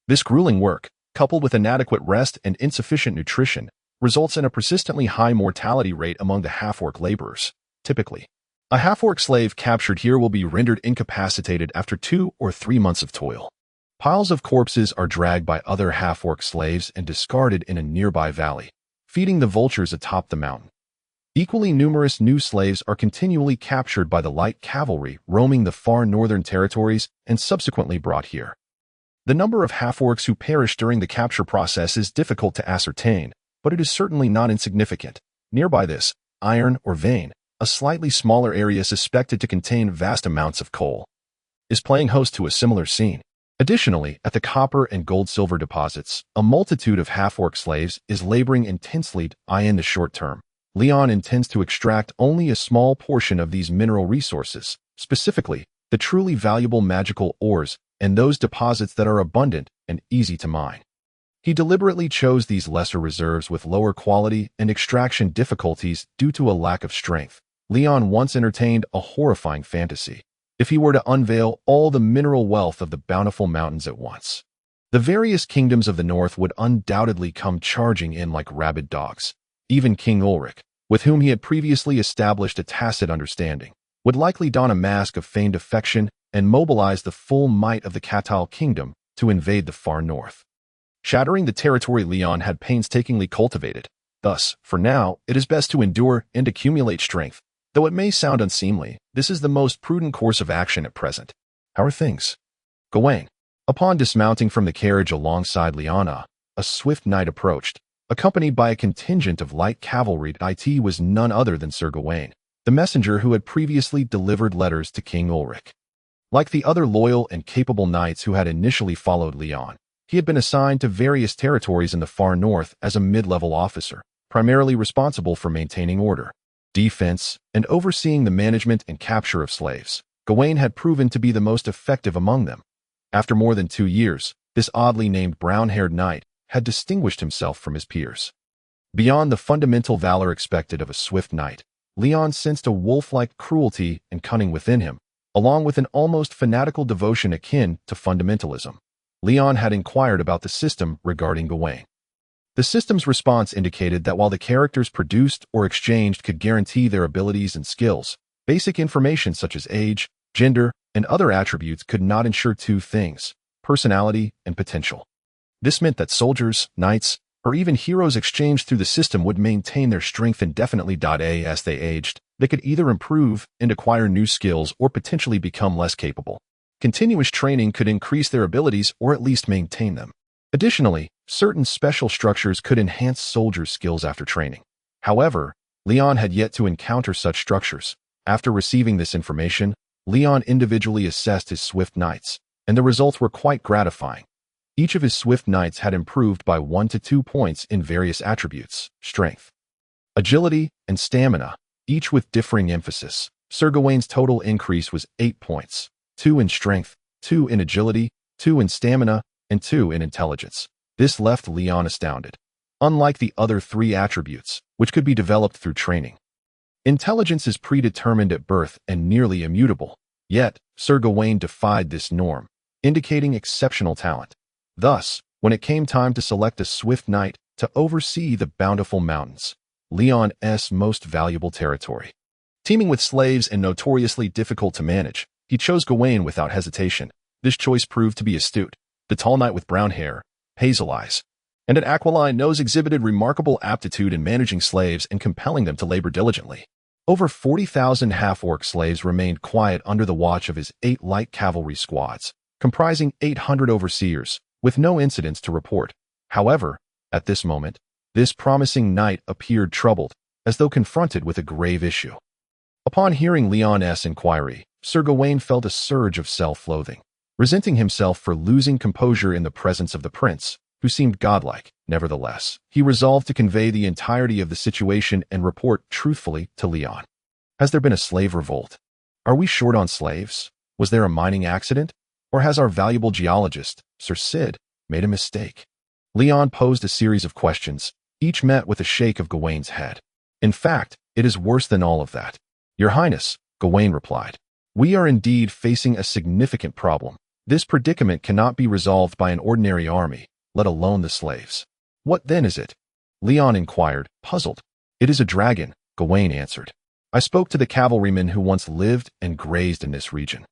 This grueling work, coupled with inadequate rest and insufficient nutrition, results in a persistently high mortality rate among the half-orc laborers. Typically, a half-orc slave captured here will be rendered incapacitated after 2 or 3 months of toil. Piles of corpses are dragged by other half-orc slaves and discarded in a nearby valley, feeding the vultures atop the mountain. Equally numerous new slaves are continually captured by the light cavalry roaming the far northern territories and subsequently brought here. The number of half-orcs who perish during the capture process is difficult to ascertain, but it is certainly not insignificant. Nearby this, iron or vein, a slightly smaller area suspected to contain vast amounts of coal, is playing host to a similar scene. Additionally, at the copper and gold-silver deposits, a multitude of half-orc slaves is laboring intensely in the short term. Leon intends to extract only a small portion of these mineral resources, specifically the truly valuable magical ores and those deposits that are abundant and easy to mine. He deliberately chose these lesser reserves with lower quality and extraction difficulties due to a lack of strength. Leon once entertained a horrifying fantasy. If he were to unveil all the mineral wealth of the bountiful mountains at once, the various kingdoms of the north would undoubtedly come charging in like rabid dogs. Even King Ulrich, with whom he had previously established a tacit understanding, would likely don a mask of feigned affection and mobilize the full might of the Catal kingdom to invade the far north, shattering the territory Leon had painstakingly cultivated. Thus, for now, it is best to endure and accumulate strength. Though it may sound unseemly, this is the most prudent course of action at present. How are things? Gawain. Upon dismounting from the carriage alongside Lyanna, a swift knight approached, accompanied by a contingent of light cavalry. It was none other than Sir Gawain, the messenger who had previously delivered letters to King Ulrich. Like the other loyal and capable knights who had initially followed Leon, he had been assigned to various territories in the far north as a mid-level officer, primarily responsible for maintaining order, defense, and overseeing the management and capture of slaves. Gawain had proven to be the most effective among them. After more than 2 years, this oddly named brown-haired knight had distinguished himself from his peers. Beyond the fundamental valor expected of a swift knight, Leon sensed a wolf-like cruelty and cunning within him, along with an almost fanatical devotion akin to fundamentalism. Leon had inquired about the system regarding Gawain. The system's response indicated that while the characters produced or exchanged could guarantee their abilities and skills, basic information such as age, gender, and other attributes could not ensure two things: personality and potential. This meant that soldiers, knights, or even heroes exchanged through the system would maintain their strength indefinitely. As they aged, they could either improve and acquire new skills or potentially become less capable. Continuous training could increase their abilities or at least maintain them. Additionally, certain special structures could enhance soldiers' skills after training. However, Leon had yet to encounter such structures. After receiving this information, Leon individually assessed his swift knights, and the results were quite gratifying. Each of his swift knights had improved by 1 to 2 points in various attributes: strength, agility, and stamina, each with differing emphasis. Sir Gawain's total increase was 8 points, 2 in strength, 2 in agility, 2 in stamina, and 2 in intelligence. This left Leon astounded. Unlike the other 3 attributes, which could be developed through training, intelligence is predetermined at birth and nearly immutable. Yet, Sir Gawain defied this norm, indicating exceptional talent. Thus, when it came time to select a swift knight to oversee the bountiful mountains, Leon's most valuable territory, teeming with slaves and notoriously difficult to manage, he chose Gawain without hesitation. This choice proved to be astute. The tall knight with brown hair, hazel eyes, and an aquiline nose exhibited remarkable aptitude in managing slaves and compelling them to labor diligently. Over 40,000 half-orc slaves remained quiet under the watch of his 8 light cavalry squads, comprising 800 overseers, with no incidents to report. However, at this moment, this promising knight appeared troubled, as though confronted with a grave issue. Upon hearing Leon's inquiry, Sir Gawain felt a surge of self-loathing. Resenting himself for losing composure in the presence of the prince, who seemed godlike. Nevertheless, he resolved to convey the entirety of the situation and report truthfully to Leon. Has there been a slave revolt? Are we short on slaves? Was there a mining accident? Or has our valuable geologist, Sir Sid, made a mistake? Leon posed a series of questions, each met with a shake of Gawain's head. In fact, it is worse than all of that. Your Highness, Gawain replied, we are indeed facing a significant problem. This predicament cannot be resolved by an ordinary army, let alone the slaves. What then is it? Leon inquired, puzzled. It is a dragon, Gawain answered. I spoke to the cavalrymen who once lived and grazed in this region.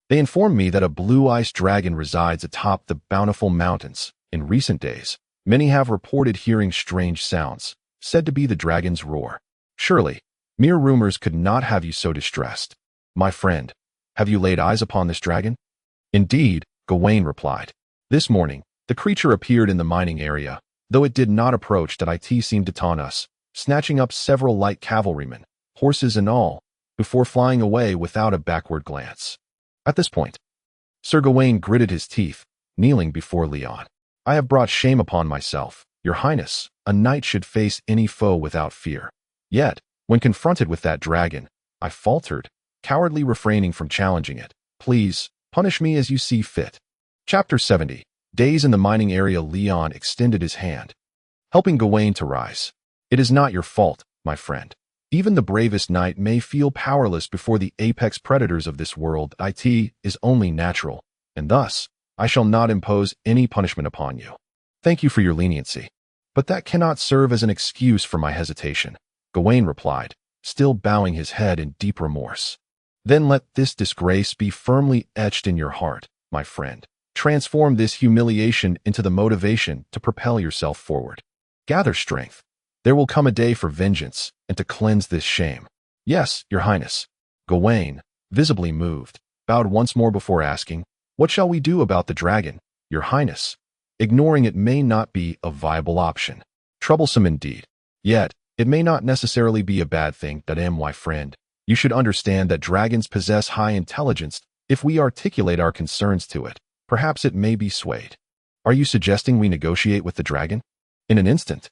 They informed me that a blue ice dragon resides atop the bountiful mountains. In recent days, many have reported hearing strange sounds, said to be the dragon's roar. Surely, mere rumors could not have you so distressed. My friend, have you laid eyes upon this dragon? Indeed, Gawain replied. This morning, the creature appeared in the mining area, though it did not approach. It seemed to taunt us. snatching up several light cavalrymen, horses and all, before flying away without a backward glance. At this point, Sir Gawain gritted his teeth, kneeling before Leon. "I have brought shame upon myself, Your Highness. A knight should face any foe without fear. Yet, when confronted with that dragon, I faltered, cowardly refraining from challenging it. Please, punish me as you see fit." Chapter 70. Days in the mining area. Leon extended his hand, helping Gawain to rise. "It is not your fault, my friend. Even the bravest knight may feel powerless before the apex predators of this world. It is only natural, and thus, I shall not impose any punishment upon you. Thank you for your leniency. But that cannot serve as an excuse for my hesitation," Gawain replied, still bowing his head in deep remorse. "Then let this disgrace be firmly etched in your heart, my friend. Transform this humiliation into the motivation to propel yourself forward. Gather strength. There will come a day for vengeance and to cleanse this shame." "Yes, Your Highness." Gawain, visibly moved, bowed once more before asking, "What shall we do about the dragon, Your Highness? Ignoring it may not be a viable option. Troublesome indeed. Yet, it may not necessarily be a bad thing. My friend, you should understand that dragons possess high intelligence. If we articulate our concerns to it, perhaps it may be swayed. Are you suggesting we negotiate with the dragon?" In an instant,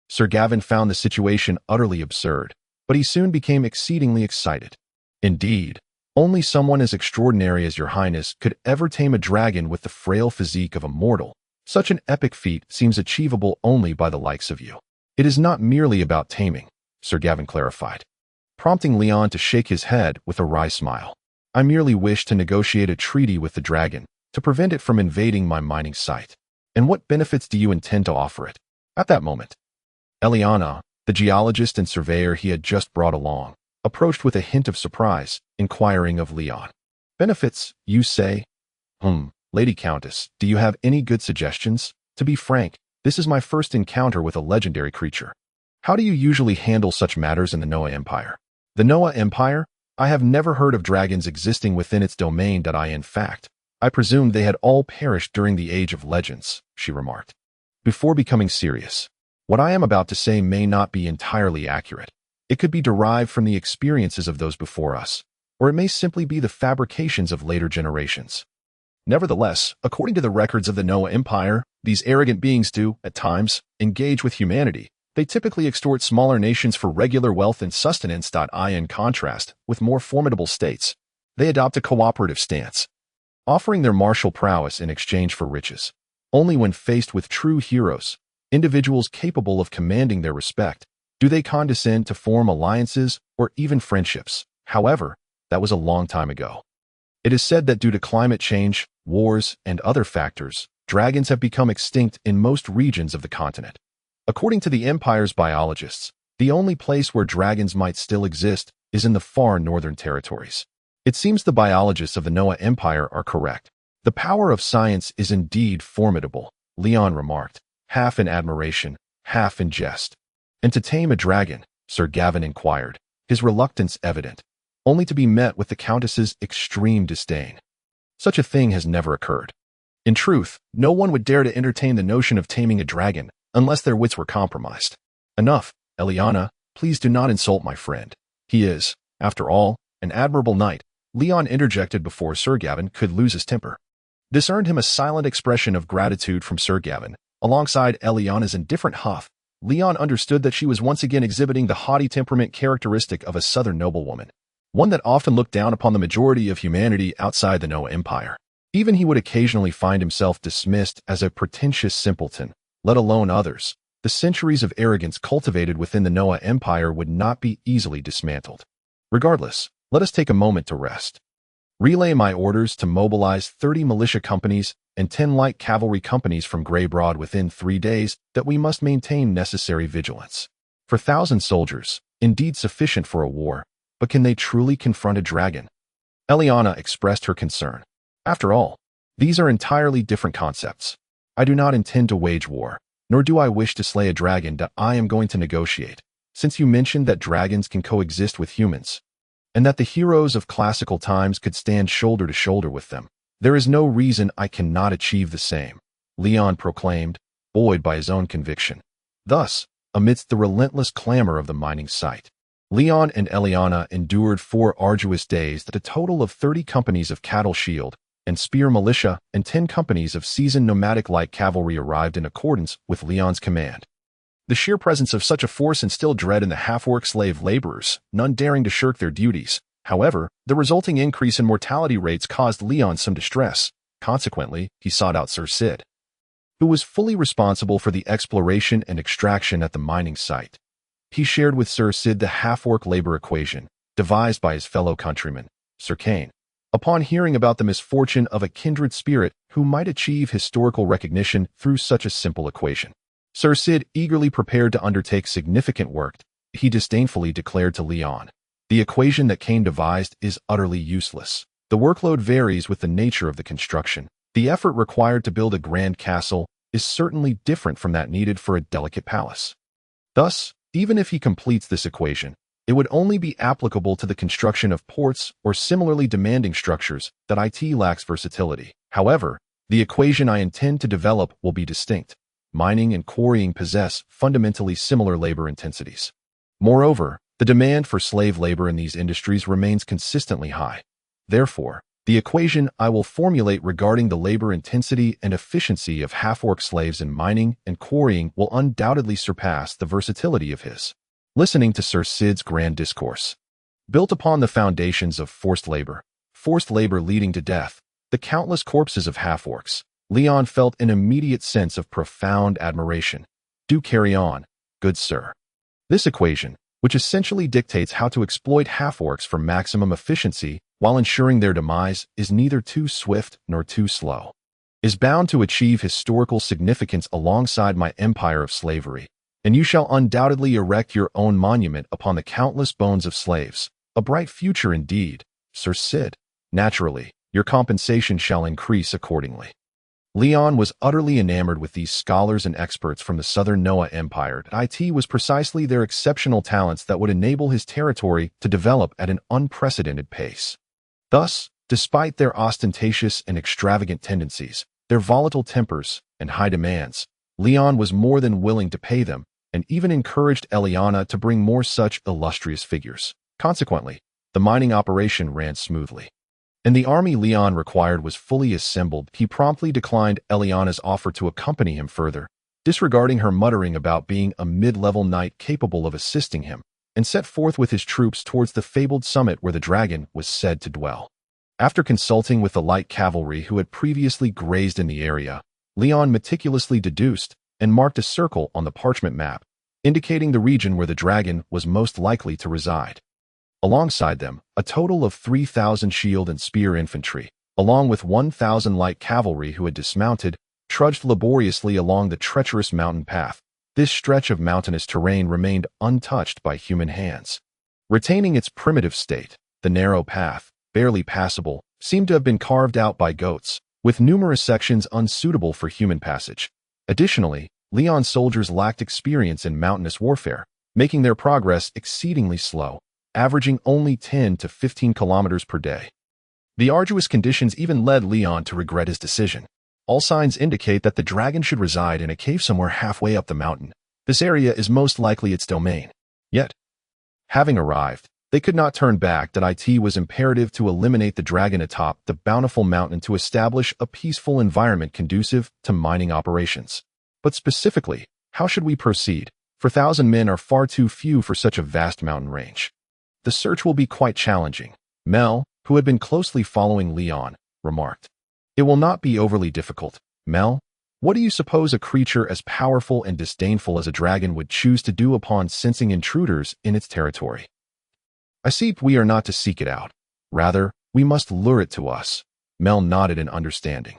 Sir Gawain found the situation utterly absurd, but he soon became exceedingly excited. "Indeed, only someone as extraordinary as Your Highness could ever tame a dragon with the frail physique of a mortal. Such an epic feat seems achievable only by the likes of you." "It is not merely about taming," Sir Gawain clarified, prompting Leon to shake his head with a wry smile. "I merely wish to negotiate a treaty with the dragon to prevent it from invading my mining site." "And what benefits do you intend to offer it?" At that moment, Eliana, the geologist and surveyor he had just brought along, approached with a hint of surprise, inquiring of Leon. "Benefits, you say? Lady Countess, do you have any good suggestions? To be frank, this is my first encounter with a legendary creature. How do you usually handle such matters in the Noah Empire?" "The Noah Empire? I have never heard of dragons existing within its domain. In fact, I presumed they had all perished during the Age of Legends," she remarked, before becoming serious. "What I am about to say may not be entirely accurate. It could be derived from the experiences of those before us, or it may simply be the fabrications of later generations. Nevertheless, according to the records of the Noah Empire, these arrogant beings do, at times, engage with humanity. They typically extort smaller nations for regular wealth and sustenance. In contrast, with more formidable states, they adopt a cooperative stance, offering their martial prowess in exchange for riches. Only when faced with true heroes, individuals capable of commanding their respect, do they condescend to form alliances or even friendships. However, that was a long time ago. It is said that due to climate change, wars, and other factors, dragons have become extinct in most regions of the continent. According to the Empire's biologists, the only place where dragons might still exist is in the far northern territories. It seems the biologists of the Noah Empire are correct. "The power of science is indeed formidable," Leon remarked, half in admiration, half in jest. "And to tame a dragon?" Sir Gawain inquired, his reluctance evident, only to be met with the Countess's extreme disdain. "Such a thing has never occurred. In truth, no one would dare to entertain the notion of taming a dragon unless their wits were compromised." "Enough, Eliana, please do not insult my friend. He is, after all, an admirable knight," Leon interjected before Sir Gawain could lose his temper. This earned him a silent expression of gratitude from Sir Gawain. Alongside Eliana's indifferent huff, Leon understood that she was once again exhibiting the haughty temperament characteristic of a southern noblewoman, one that often looked down upon the majority of humanity outside the Noah Empire. Even he would occasionally find himself dismissed as a pretentious simpleton, let alone others. The centuries of arrogance cultivated within the Noah Empire would not be easily dismantled. Regardless, let us take a moment to rest. Relay my orders to mobilize 30 militia companies and 10 light cavalry companies from Greybroad within 3 days, that we must maintain necessary vigilance. For 1,000 soldiers, indeed sufficient for a war, but can they truly confront a dragon? Eliana expressed her concern. After all, these are entirely different concepts. I do not intend to wage war, nor do I wish to slay a dragon that I am going to negotiate. Since you mentioned that dragons can coexist with humans, and that the heroes of classical times could stand shoulder to shoulder with them, there is no reason I cannot achieve the same, Leon proclaimed, buoyed by his own conviction. Thus, amidst the relentless clamor of the mining site. Leon and Eliana endured 4 arduous days that a total of 30 companies of cattle shield and spear militia and 10 companies of seasoned nomadic light cavalry arrived in accordance with Leon's command. The sheer presence of such a force instilled dread in the half-orc slave laborers, none daring to shirk their duties. However, the resulting increase in mortality rates caused Leon some distress. Consequently, he sought out Sir Sid, who was fully responsible for the exploration and extraction at the mining site. He shared with Sir Sid the half-orc labor equation, devised by his fellow countryman, Sir Kane. Upon hearing about the misfortune of a kindred spirit who might achieve historical recognition through such a simple equation, Sir Sid eagerly prepared to undertake significant work. He disdainfully declared to Leon, "The equation that Kane devised is utterly useless. The workload varies with the nature of the construction. The effort required to build a grand castle is certainly different from that needed for a delicate palace. Thus, even if he completes this equation, it would only be applicable to the construction of ports or similarly demanding structures that IT lacks versatility. However, the equation I intend to develop will be distinct. Mining and quarrying possess fundamentally similar labor intensities. Moreover, the demand for slave labor in these industries remains consistently high. Therefore, the equation I will formulate regarding the labor intensity and efficiency of half-orc slaves in mining and quarrying will undoubtedly surpass the versatility of his." Listening to Sir Sid's grand discourse, built upon the foundations of forced labor leading to death, the countless corpses of half-orcs, Leon felt an immediate sense of profound admiration. "Do carry on, good sir. This equation, which essentially dictates how to exploit half-orcs for maximum efficiency while ensuring their demise is neither too swift nor too slow, is bound to achieve historical significance alongside my empire of slavery, and you shall undoubtedly erect your own monument upon the countless bones of slaves. A bright future indeed, Sir Sid. Naturally, your compensation shall increase accordingly." Leon was utterly enamored with these scholars and experts from the southern Noah Empire. IT was precisely their exceptional talents that would enable his territory to develop at an unprecedented pace. Thus, despite their ostentatious and extravagant tendencies, their volatile tempers, and high demands, Leon was more than willing to pay them, and even encouraged Eliana to bring more such illustrious figures. Consequently, the mining operation ran smoothly, and the army Leon required was fully assembled. He promptly declined Eliana's offer to accompany him further, disregarding her muttering about being a mid-level knight capable of assisting him, and set forth with his troops towards the fabled summit where the dragon was said to dwell. After consulting with the light cavalry who had previously grazed in the area, Leon meticulously deduced and marked a circle on the parchment map, indicating the region where the dragon was most likely to reside. Alongside them, a total of 3,000 shield and spear infantry, along with 1,000 light cavalry who had dismounted, trudged laboriously along the treacherous mountain path. This stretch of mountainous terrain remained untouched by human hands. Retaining its primitive state, the narrow path, barely passable, seemed to have been carved out by goats, with numerous sections unsuitable for human passage. Additionally, Leon's soldiers lacked experience in mountainous warfare, making their progress exceedingly slow, averaging only 10 to 15 kilometers per day. The arduous conditions even led Leon to regret his decision. All signs indicate that the dragon should reside in a cave somewhere halfway up the mountain. This area is most likely its domain. Yet, having arrived, they could not turn back. It was imperative to eliminate the dragon atop the bountiful mountain to establish a peaceful environment conducive to mining operations. But specifically, how should we proceed? 4,000 men are far too few for such a vast mountain range. The search will be quite challenging, Mel, who had been closely following Leon, remarked. "It will not be overly difficult, Mel. What do you suppose a creature as powerful and disdainful as a dragon would choose to do upon sensing intruders in its territory? I see we are not to seek it out. Rather, we must lure it to us." Mel nodded in understanding.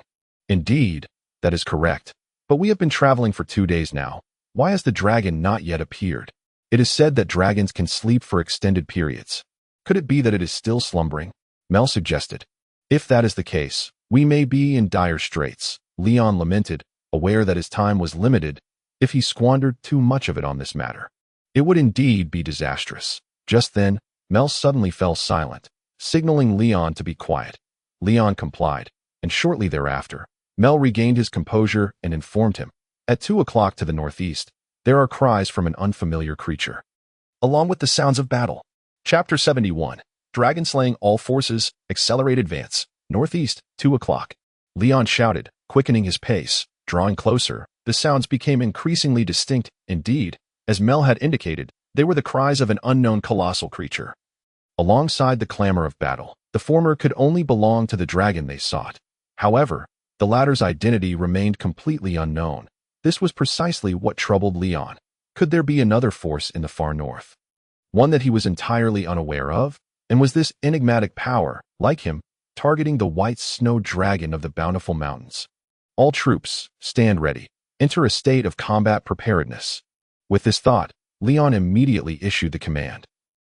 "Indeed, that is correct. But we have been traveling for 2 days now. Why has the dragon not yet appeared? It is said that dragons can sleep for extended periods. Could it be that it is still slumbering?" Mel suggested. "If that is the case, we may be in dire straits," Leon lamented, aware that his time was limited. If he squandered too much of it on this matter, it would indeed be disastrous. Just then, Mel suddenly fell silent, signaling Leon to be quiet. Leon complied, and shortly thereafter, Mel regained his composure and informed him. At 2 o'clock to the northeast, there are cries from an unfamiliar creature, along with the sounds of battle. Chapter 71. Dragon slaying all forces, accelerate advance. Northeast, 2 o'clock. Leon shouted, quickening his pace, drawing closer. The sounds became increasingly distinct. Indeed, as Mel had indicated, they were the cries of an unknown colossal creature. Alongside the clamor of battle, the former could only belong to the dragon they sought. However, the latter's identity remained completely unknown. This was precisely what troubled Leon. Could there be another force in the far north? One that he was entirely unaware of? And was this enigmatic power, like him, targeting the white snow dragon of the bountiful mountains? All troops, stand ready. Enter a state of combat preparedness. With this thought, Leon immediately issued the command.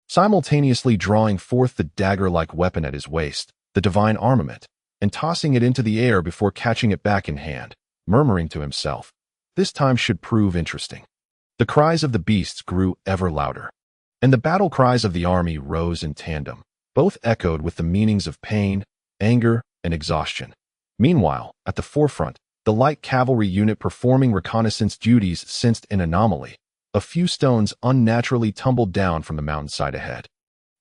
Simultaneously drawing forth the dagger-like weapon at his waist, the divine armament, and tossing it into the air before catching it back in hand, murmuring to himself, "This time should prove interesting." The cries of the beasts grew ever louder, and the battle cries of the army rose in tandem, both echoed with the meanings of pain, anger, and exhaustion. Meanwhile, at the forefront, the light cavalry unit performing reconnaissance duties sensed an anomaly. A few stones unnaturally tumbled down from the mountainside ahead.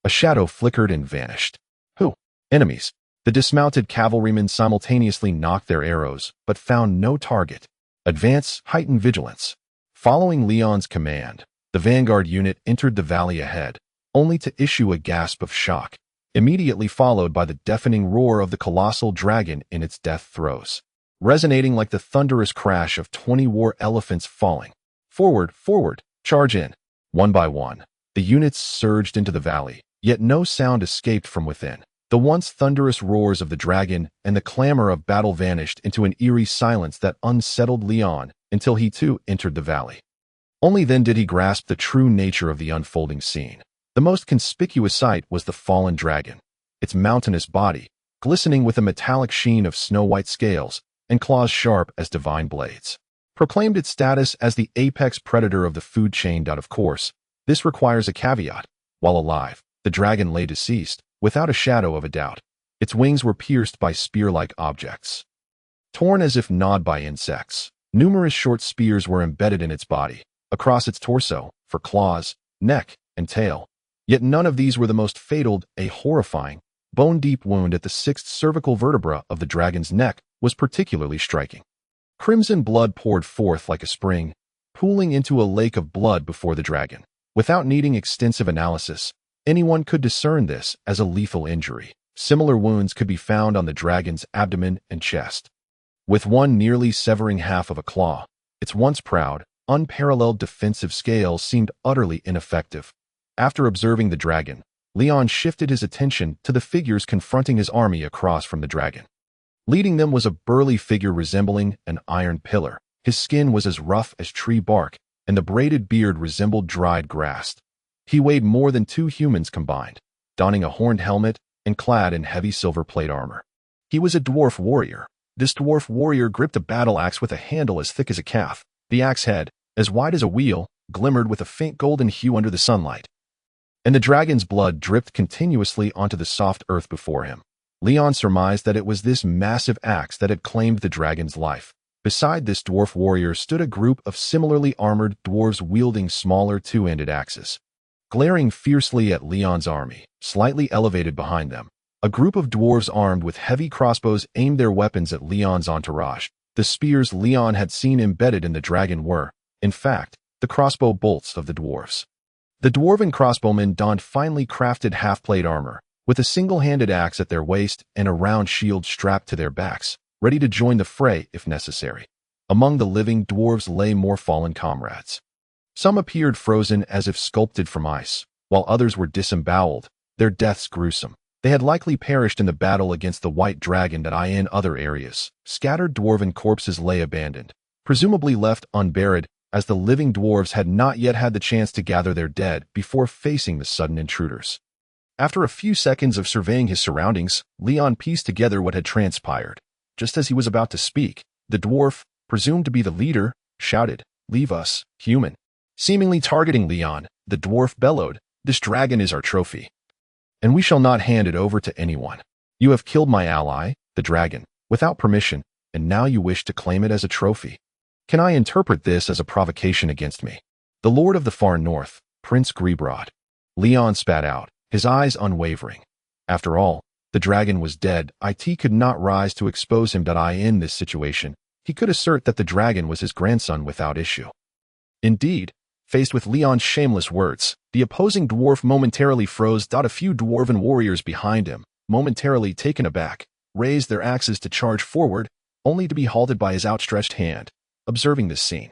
A shadow flickered and vanished. Who? Enemies. The dismounted cavalrymen simultaneously nocked their arrows, but found no target. Advance, heighten vigilance. Following Leon's command, the vanguard unit entered the valley ahead, only to issue a gasp of shock, immediately followed by the deafening roar of the colossal dragon in its death throes, resonating like the thunderous crash of 20 war elephants falling. Forward, forward, charge in. One by one, the units surged into the valley, yet no sound escaped from within. The once thunderous roars of the dragon and the clamor of battle vanished into an eerie silence that unsettled Leon until he too entered the valley. Only then did he grasp the true nature of the unfolding scene. The most conspicuous sight was the fallen dragon, its mountainous body, glistening with a metallic sheen of snow-white scales and claws sharp as divine blades, proclaimed its status as the apex predator of the food chain. Of course, this requires a caveat. While alive, the dragon lay deceased, without a shadow of a doubt. Its wings were pierced by spear-like objects, torn as if gnawed by insects. Numerous short spears were embedded in its body, across its torso, for claws, neck, and tail. Yet none of these were the most fatal. A horrifying, bone-deep wound at the 6th cervical vertebra of the dragon's neck was particularly striking. Crimson blood poured forth like a spring, pooling into a lake of blood before the dragon. Without needing extensive analysis, anyone could discern this as a lethal injury. Similar wounds could be found on the dragon's abdomen and chest. With one nearly severing half of a claw, its once proud, unparalleled defensive scales seemed utterly ineffective. After observing the dragon, Leon shifted his attention to the figures confronting his army across from the dragon. Leading them was a burly figure resembling an iron pillar. His skin was as rough as tree bark, and the braided beard resembled dried grass. He weighed more than 2 humans combined, donning a horned helmet and clad in heavy silver plate armor. He was a dwarf warrior. This dwarf warrior gripped a battle axe with a handle as thick as a calf. The axe head, as wide as a wheel, glimmered with a faint golden hue under the sunlight, and the dragon's blood dripped continuously onto the soft earth before him. Leon surmised that it was this massive axe that had claimed the dragon's life. Beside this dwarf warrior stood a group of similarly armored dwarves wielding smaller 2-ended axes. Glaring fiercely at Leon's army, slightly elevated behind them, a group of dwarves armed with heavy crossbows aimed their weapons at Leon's entourage. The spears Leon had seen embedded in the dragon were, in fact, the crossbow bolts of the dwarves. The dwarven crossbowmen donned finely crafted half-plate armor, with a single-handed axe at their waist and a round shield strapped to their backs, ready to join the fray if necessary. Among the living dwarves lay more fallen comrades. Some appeared frozen as if sculpted from ice, while others were disemboweled, their deaths gruesome. They had likely perished in the battle against the white dragon. In other areas, scattered dwarven corpses lay abandoned, presumably left unburied, as the living dwarves had not yet had the chance to gather their dead before facing the sudden intruders. After a few seconds of surveying his surroundings, Leon pieced together what had transpired. Just as he was about to speak, the dwarf, presumed to be the leader, shouted, "Leave us, human." Seemingly targeting Leon, the dwarf bellowed, "This dragon is our trophy, and we shall not hand it over to anyone. You have killed my ally, the dragon, without permission, and now you wish to claim it as a trophy. Can I interpret this as a provocation against me? The Lord of the Far North, Prince Gribrod. Leon spat out, his eyes unwavering. After all, the dragon was dead. It could not rise to expose him. In this situation, he could assert that the dragon was his grandson without issue. Indeed, faced with Leon's shameless words, the opposing dwarf momentarily froze. A few dwarven warriors behind him, momentarily taken aback, raised their axes to charge forward, only to be halted by his outstretched hand. Observing this scene,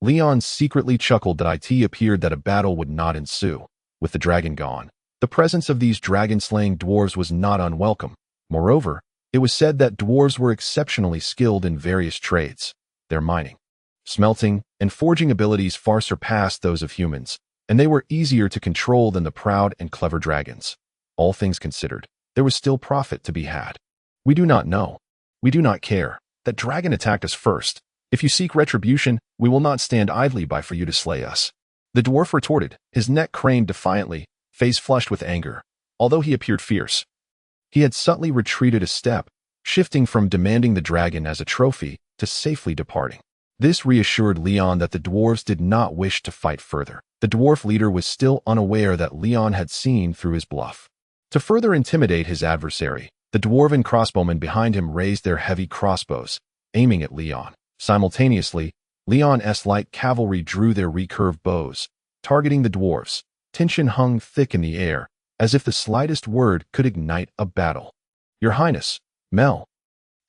Leon secretly chuckled. It appeared that a battle would not ensue. With the dragon gone, the presence of these dragon-slaying dwarves was not unwelcome. Moreover, it was said that dwarves were exceptionally skilled in various trades. Their mining, smelting, and forging abilities far surpassed those of humans, and they were easier to control than the proud and clever dragons. All things considered, there was still profit to be had. We do not know. We do not care. That dragon attacked us first. If you seek retribution, we will not stand idly by for you to slay us. The dwarf retorted, his neck craned defiantly, face flushed with anger. Although he appeared fierce, he had subtly retreated a step, shifting from demanding the dragon as a trophy to safely departing. This reassured Leon that the dwarves did not wish to fight further. The dwarf leader was still unaware that Leon had seen through his bluff. To further intimidate his adversary, the dwarven crossbowmen behind him raised their heavy crossbows, aiming at Leon. Simultaneously, Leon's light cavalry drew their recurved bows, targeting the dwarves. Tension hung thick in the air, as if the slightest word could ignite a battle. Your Highness, Mel,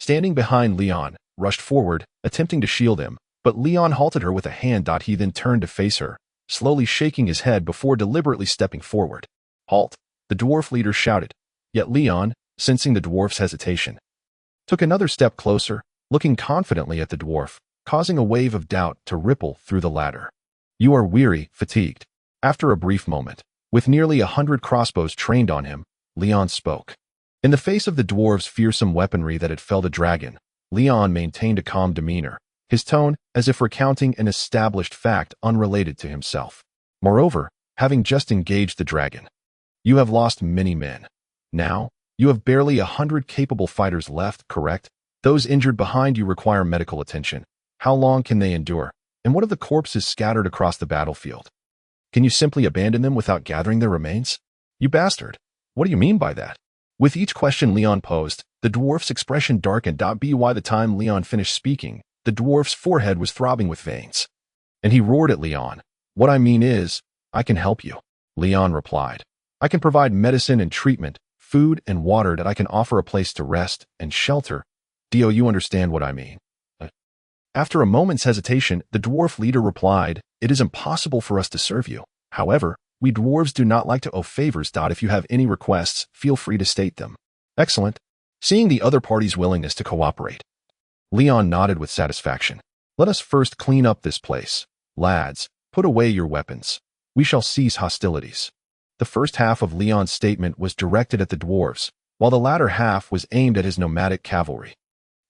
standing behind Leon, rushed forward, attempting to shield him, but Leon halted her with a hand. He then turned to face her, slowly shaking his head before deliberately stepping forward. Halt, the dwarf leader shouted. Yet Leon, sensing the dwarf's hesitation, took another step closer, looking confidently at the dwarf, causing a wave of doubt to ripple through the latter. You are weary, fatigued. After a brief moment, with nearly 100 crossbows trained on him, Leon spoke. In the face of the dwarves' fearsome weaponry that had felled a dragon, Leon maintained a calm demeanor, his tone as if recounting an established fact unrelated to himself. Moreover, having just engaged the dragon, you have lost many men. Now, you have barely 100 capable fighters left, correct? Those injured behind you require medical attention. How long can they endure? And what of the corpses scattered across the battlefield? Can you simply abandon them without gathering their remains? You bastard! What do you mean by that? With each question Leon posed, the dwarf's expression darkened. By the time Leon finished speaking, the dwarf's forehead was throbbing with veins. And he roared at Leon. What I mean is, I can help you. Leon replied. I can provide medicine and treatment, food and water. I can offer a place to rest and shelter. Do you understand what I mean? After a moment's hesitation, the dwarf leader replied, It is impossible for us to serve you. However, we dwarves do not like to owe favors. If you have any requests, feel free to state them. Excellent. Seeing the other party's willingness to cooperate, Leon nodded with satisfaction. Let us first clean up this place. Lads, put away your weapons. We shall cease hostilities. The first half of Leon's statement was directed at the dwarves, while the latter half was aimed at his nomadic cavalry.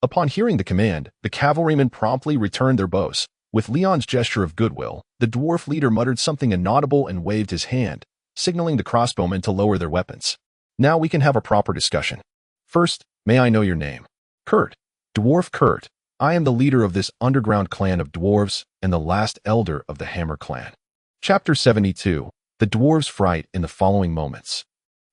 Upon hearing the command, the cavalrymen promptly returned their bows. With Leon's gesture of goodwill, the dwarf leader muttered something inaudible and waved his hand, signaling the crossbowmen to lower their weapons. Now we can have a proper discussion. First, may I know your name? Kurt. Dwarf Kurt. I am the leader of this underground clan of dwarves and the last elder of the Hammer clan. Chapter 72. The dwarves' fright in the following moments.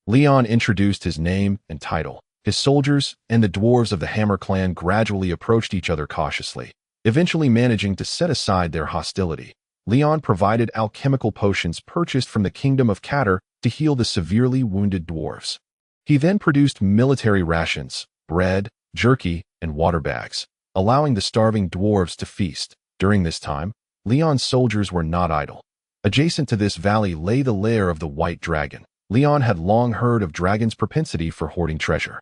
Leon introduced his name and title. His soldiers and the dwarves of the Hammer clan gradually approached each other cautiously, eventually managing to set aside their hostility. Leon provided alchemical potions purchased from the kingdom of Catter to heal the severely wounded dwarves. He then produced military rations, bread, jerky, and water bags, allowing the starving dwarves to feast. During this time, Leon's soldiers were not idle. Adjacent to this valley lay the lair of the White Dragon. Leon had long heard of dragons' propensity for hoarding treasure.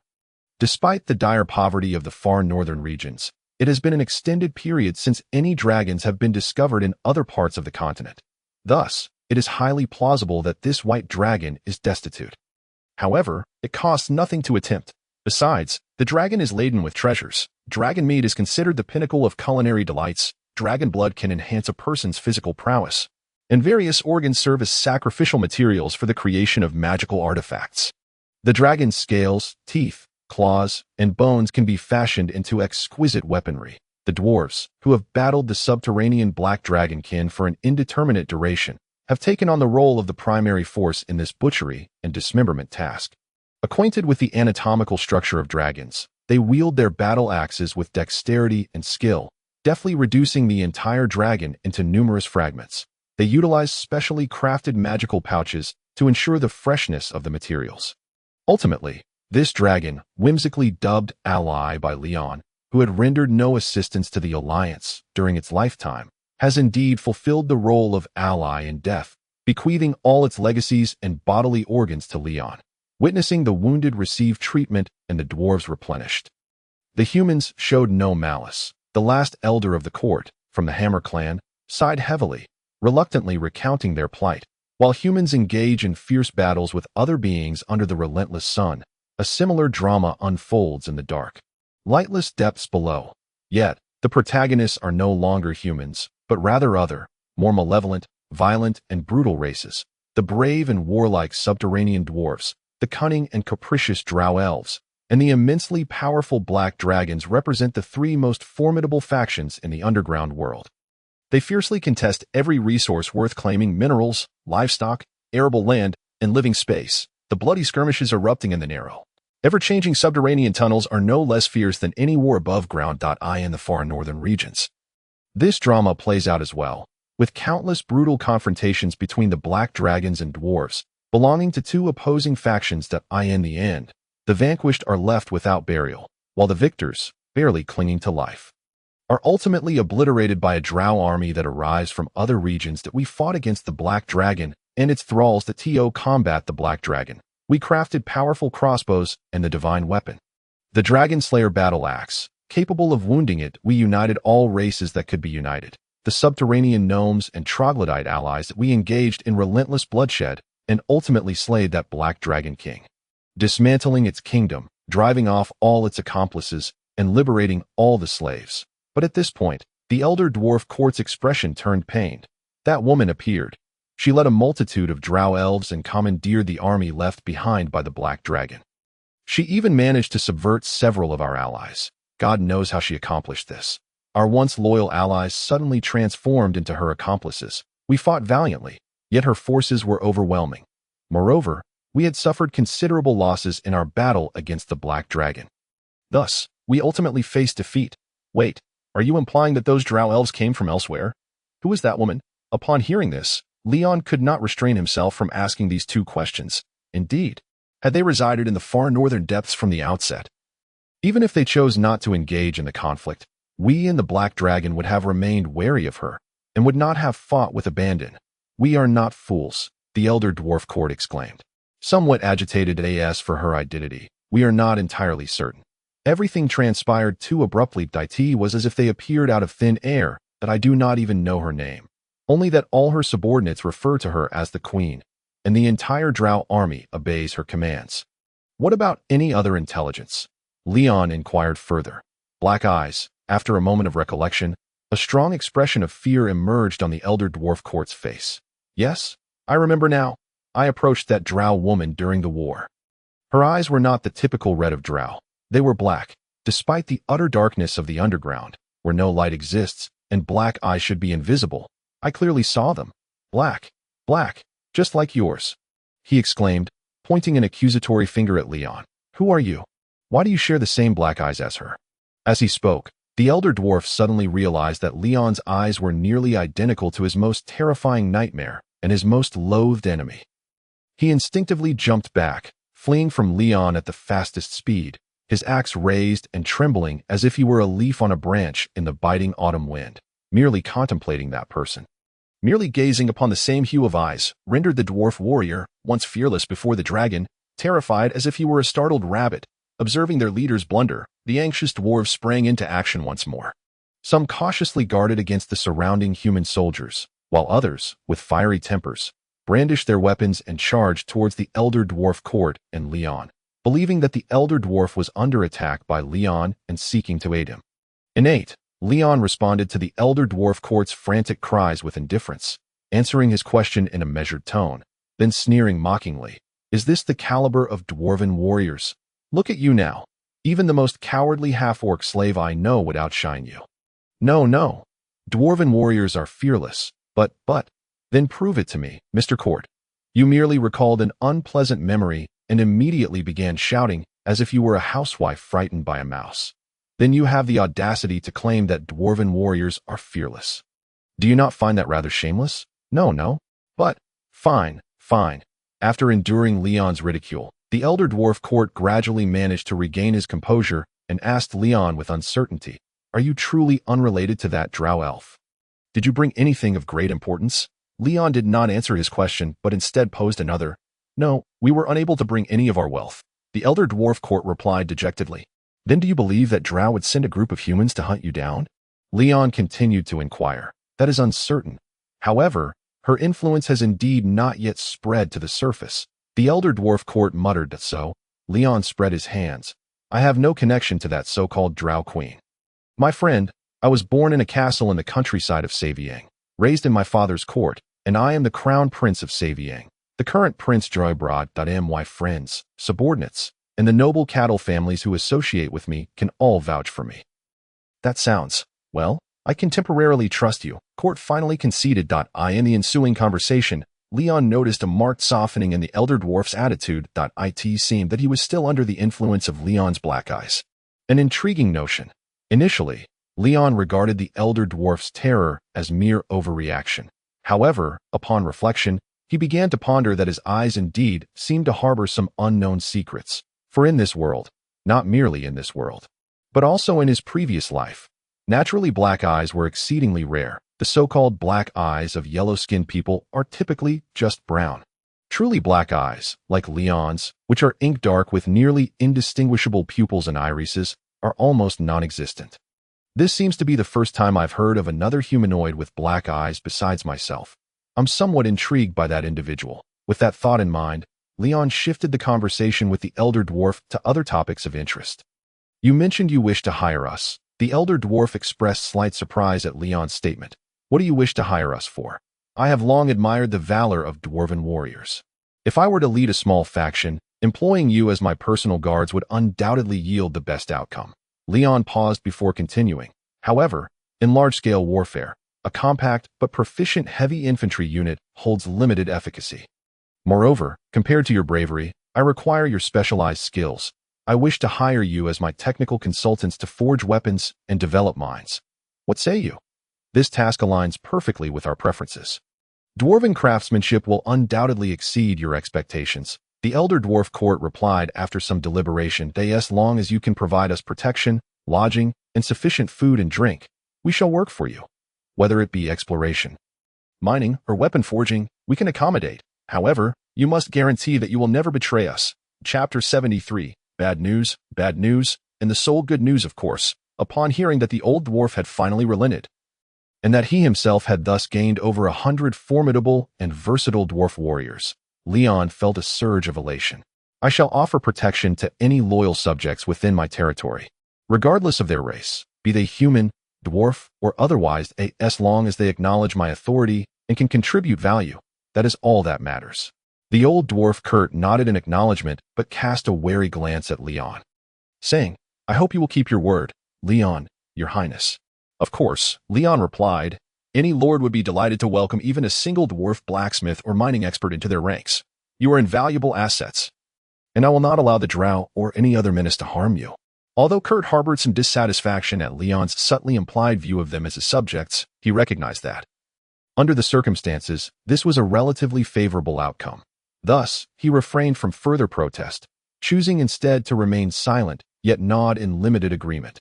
Despite the dire poverty of the far northern regions, it has been an extended period since any dragons have been discovered in other parts of the continent. Thus, it is highly plausible that this white dragon is destitute. However, it costs nothing to attempt. Besides, the dragon is laden with treasures. Dragon meat is considered the pinnacle of culinary delights. Dragon blood can enhance a person's physical prowess, and various organs serve as sacrificial materials for the creation of magical artifacts. The dragon's scales, teeth, claws, and bones can be fashioned into exquisite weaponry. The dwarves, who have battled the subterranean black dragonkin for an indeterminate duration, have taken on the role of the primary force in this butchery and dismemberment task. Acquainted with the anatomical structure of dragons, they wield their battle axes with dexterity and skill, deftly reducing the entire dragon into numerous fragments. They utilize specially crafted magical pouches to ensure the freshness of the materials. Ultimately, this dragon, whimsically dubbed Ally by Leon, who had rendered no assistance to the Alliance during its lifetime, has indeed fulfilled the role of ally in death, bequeathing all its legacies and bodily organs to Leon. Witnessing the wounded receive treatment and the dwarves replenished. The humans showed no malice. The last elder of the court, from the Hammer clan, sighed heavily, reluctantly recounting their plight. While humans engage in fierce battles with other beings under the relentless sun, a similar drama unfolds in the dark, lightless depths below. Yet, the protagonists are no longer humans, but rather other, more malevolent, violent, and brutal races. The brave and warlike subterranean dwarves, the cunning and capricious drow elves, and the immensely powerful black dragons represent the three most formidable factions in the underground world. They fiercely contest every resource worth claiming: minerals, livestock, arable land, and living space. The bloody skirmishes erupting in the narrow, ever-changing subterranean tunnels are no less fierce than any war above ground. In the far northern regions, this drama plays out as well, with countless brutal confrontations between the black dragons and dwarves, belonging to two opposing factions. In the end, the vanquished are left without burial, while the victors, barely clinging to life, are ultimately obliterated by a drow army that arrives from other regions. We fought against the black dragon and its thralls to combat the black dragon. We crafted powerful crossbows and the divine weapon, the Dragon Slayer battle axe, capable of wounding it. We united all races that could be united, the subterranean gnomes and troglodyte allies. We engaged in relentless bloodshed and ultimately slayed that black dragon king, dismantling its kingdom, driving off all its accomplices, and liberating all the slaves. But at this point, the elder dwarf court's expression turned pained. That woman appeared. She led a multitude of drow elves and commandeered the army left behind by the black dragon. She even managed to subvert several of our allies. God knows how she accomplished this. Our once loyal allies suddenly transformed into her accomplices. We fought valiantly, yet her forces were overwhelming. Moreover, we had suffered considerable losses in our battle against the black dragon. Thus, we ultimately faced defeat. Wait, are you implying that those drow elves came from elsewhere? Who is that woman? Upon hearing this, Leon could not restrain himself from asking these two questions. Indeed, had they resided in the far northern depths from the outset? Even if they chose not to engage in the conflict, we and the black dragon would have remained wary of her, and would not have fought with abandon. We are not fools, the elder dwarf court exclaimed, somewhat agitated as for her identity. We are not entirely certain. Everything transpired too abruptly. It was as if they appeared out of thin air, that I do not even know her name. Only that all her subordinates refer to her as the Queen, and the entire drow army obeys her commands. What about any other intelligence? Leon inquired further. Black eyes. After a moment of recollection, a strong expression of fear emerged on the elder dwarf court's face. Yes, I remember now. I approached that drow woman during the war. Her eyes were not the typical red of drow. They were black, despite the utter darkness of the underground, where no light exists, and black eyes should be invisible. I clearly saw them. Black, just like yours, he exclaimed, pointing an accusatory finger at Leon. Who are you? Why do you share the same black eyes as her? As he spoke, the elder dwarf suddenly realized that Leon's eyes were nearly identical to his most terrifying nightmare and his most loathed enemy. He instinctively jumped back, fleeing from Leon at the fastest speed, his axe raised and trembling as if he were a leaf on a branch in the biting autumn wind. Merely contemplating that person, merely gazing upon the same hue of eyes, rendered the dwarf warrior, once fearless before the dragon, terrified as if he were a startled rabbit. Observing their leader's blunder, the anxious dwarves sprang into action once more. Some cautiously guarded against the surrounding human soldiers, while others, with fiery tempers, brandished their weapons and charged towards the elder dwarf court and Leon, believing that the elder dwarf was under attack by Leon and seeking to aid him. Innate, Leon responded to the elder dwarf court's frantic cries with indifference, answering his question in a measured tone, then sneering mockingly. Is this the caliber of dwarven warriors? Look at you now. Even the most cowardly half-orc slave I know would outshine you. No, no. Dwarven warriors are fearless, but, then prove it to me, Mr. Court. You merely recalled an unpleasant memory and immediately began shouting as if you were a housewife frightened by a mouse. Then you have the audacity to claim that dwarven warriors are fearless. Do you not find that rather shameless? No, no. But, fine, fine. After enduring Leon's ridicule, the elder dwarf court gradually managed to regain his composure and asked Leon with uncertainty, "Are you truly unrelated to that drow elf? Did you bring anything of great importance?" Leon did not answer his question, but instead posed another. "No, we were unable to bring any of our wealth," the elder dwarf court replied dejectedly. "Then do you believe that drow would send a group of humans to hunt you down?" Leon continued to inquire. "That is uncertain. However, her influence has indeed not yet spread to the surface." The elder dwarf court muttered so. Leon spread his hands. "I have no connection to that so-called drow queen. My friend, I was born in a castle in the countryside of Saviang, raised in my father's court, and I am the crown prince of Saviang. The current Prince Joybrod. My friends, subordinates, and the noble cattle families who associate with me can all vouch for me." "That sounds, well, I can temporarily trust you," Court finally conceded. In the ensuing conversation, Leon noticed a marked softening in the elder dwarf's attitude. It seemed that he was still under the influence of Leon's black eyes. An intriguing notion. Initially, Leon regarded the elder dwarf's terror as mere overreaction. However, upon reflection, he began to ponder that his eyes indeed seemed to harbor some unknown secrets. For in this world, not merely in this world, but also in his previous life, naturally black eyes were exceedingly rare. The so-called black eyes of yellow-skinned people are typically just brown. Truly black eyes, like Leon's, which are ink dark with nearly indistinguishable pupils and irises, are almost non-existent. This seems to be the first time I've heard of another humanoid with black eyes besides myself. I'm somewhat intrigued by that individual. With that thought in mind, Leon shifted the conversation with the elder dwarf to other topics of interest. "You mentioned you wish to hire us." The elder dwarf expressed slight surprise at Leon's statement. "What do you wish to hire us for?" "I have long admired the valor of dwarven warriors. If I were to lead a small faction, employing you as my personal guards would undoubtedly yield the best outcome." Leon paused before continuing. "However, in large-scale warfare, a compact but proficient heavy infantry unit holds limited efficacy. Moreover, compared to your bravery, I require your specialized skills. I wish to hire you as my technical consultants to forge weapons and develop mines. What say you? This task aligns perfectly with our preferences. Dwarven craftsmanship will undoubtedly exceed your expectations." The elder dwarf court replied after some deliberation. "As long as you can provide us protection, lodging, and sufficient food and drink, we shall work for you. Whether it be exploration, mining, or weapon forging, we can accommodate. However, you must guarantee that you will never betray us." Chapter 73. Bad news, and the sole good news, of course, upon hearing that the old dwarf had finally relented, and that he himself had thus gained over 100 formidable and versatile dwarf warriors, Leon felt a surge of elation. "I shall offer protection to any loyal subjects within my territory, regardless of their race, be they human, dwarf, or otherwise, as long as they acknowledge my authority and can contribute value. That is all that matters." The old dwarf Kurt nodded in acknowledgement but cast a wary glance at Leon, saying, "I hope you will keep your word, Leon, your highness." "Of course," Leon replied. "Any lord would be delighted to welcome even a single dwarf blacksmith or mining expert into their ranks. You are invaluable assets, and I will not allow the drow or any other menace to harm you." Although Kurt harbored some dissatisfaction at Leon's subtly implied view of them as his subjects, he recognized that, under the circumstances, this was a relatively favorable outcome. Thus, he refrained from further protest, choosing instead to remain silent, yet nod in limited agreement.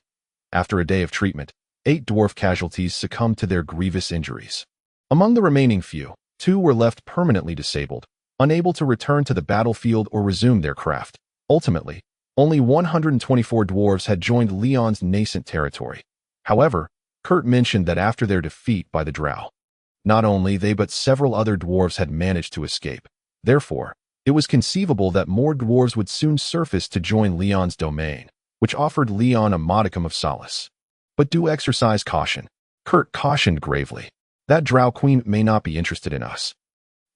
After a day of treatment, 8 dwarf casualties succumbed to their grievous injuries. Among the remaining few, 2 were left permanently disabled, unable to return to the battlefield or resume their craft. Ultimately, only 124 dwarves had joined Leon's nascent territory. However, Kurt mentioned that after their defeat by the drow, not only they but several other dwarves had managed to escape. Therefore, it was conceivable that more dwarves would soon surface to join Leon's domain, which offered Leon a modicum of solace. "But do exercise caution," Kurt cautioned gravely. "That drow queen may not be interested in us.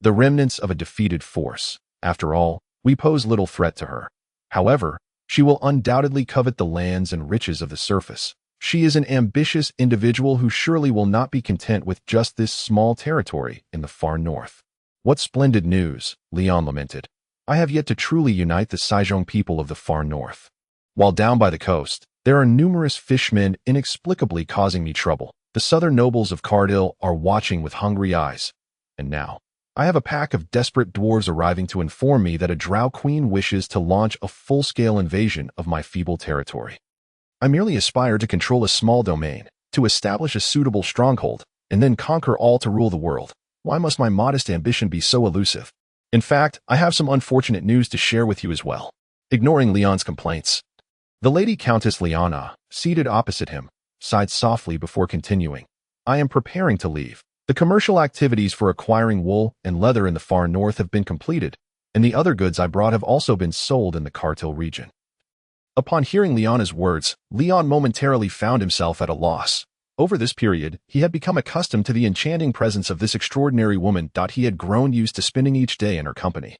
The remnants of a defeated force. After all, we pose little threat to her. However, she will undoubtedly covet the lands and riches of the surface. She is an ambitious individual who surely will not be content with just this small territory in the far north. What splendid news, Leon lamented. I have yet to truly unite the Sejong people of the far north. While down by the coast, there are numerous fishmen inexplicably causing me trouble. The southern nobles of Cardil are watching with hungry eyes. And now, I have a pack of desperate dwarves arriving to inform me that a drow queen wishes to launch a full-scale invasion of my feeble territory. I merely aspire to control a small domain, to establish a suitable stronghold, and then conquer all to rule the world. Why must my modest ambition be so elusive? In fact, I have some unfortunate news to share with you as well. Ignoring Leon's complaints, the Lady Countess Liana, seated opposite him, sighed softly before continuing. I am preparing to leave. The commercial activities for acquiring wool and leather in the far north have been completed, and the other goods I brought have also been sold in the Kartil region. Upon hearing Liana's words, Leon momentarily found himself at a loss. Over this period, he had become accustomed to the enchanting presence of this extraordinary woman. He had grown used to spending each day in her company.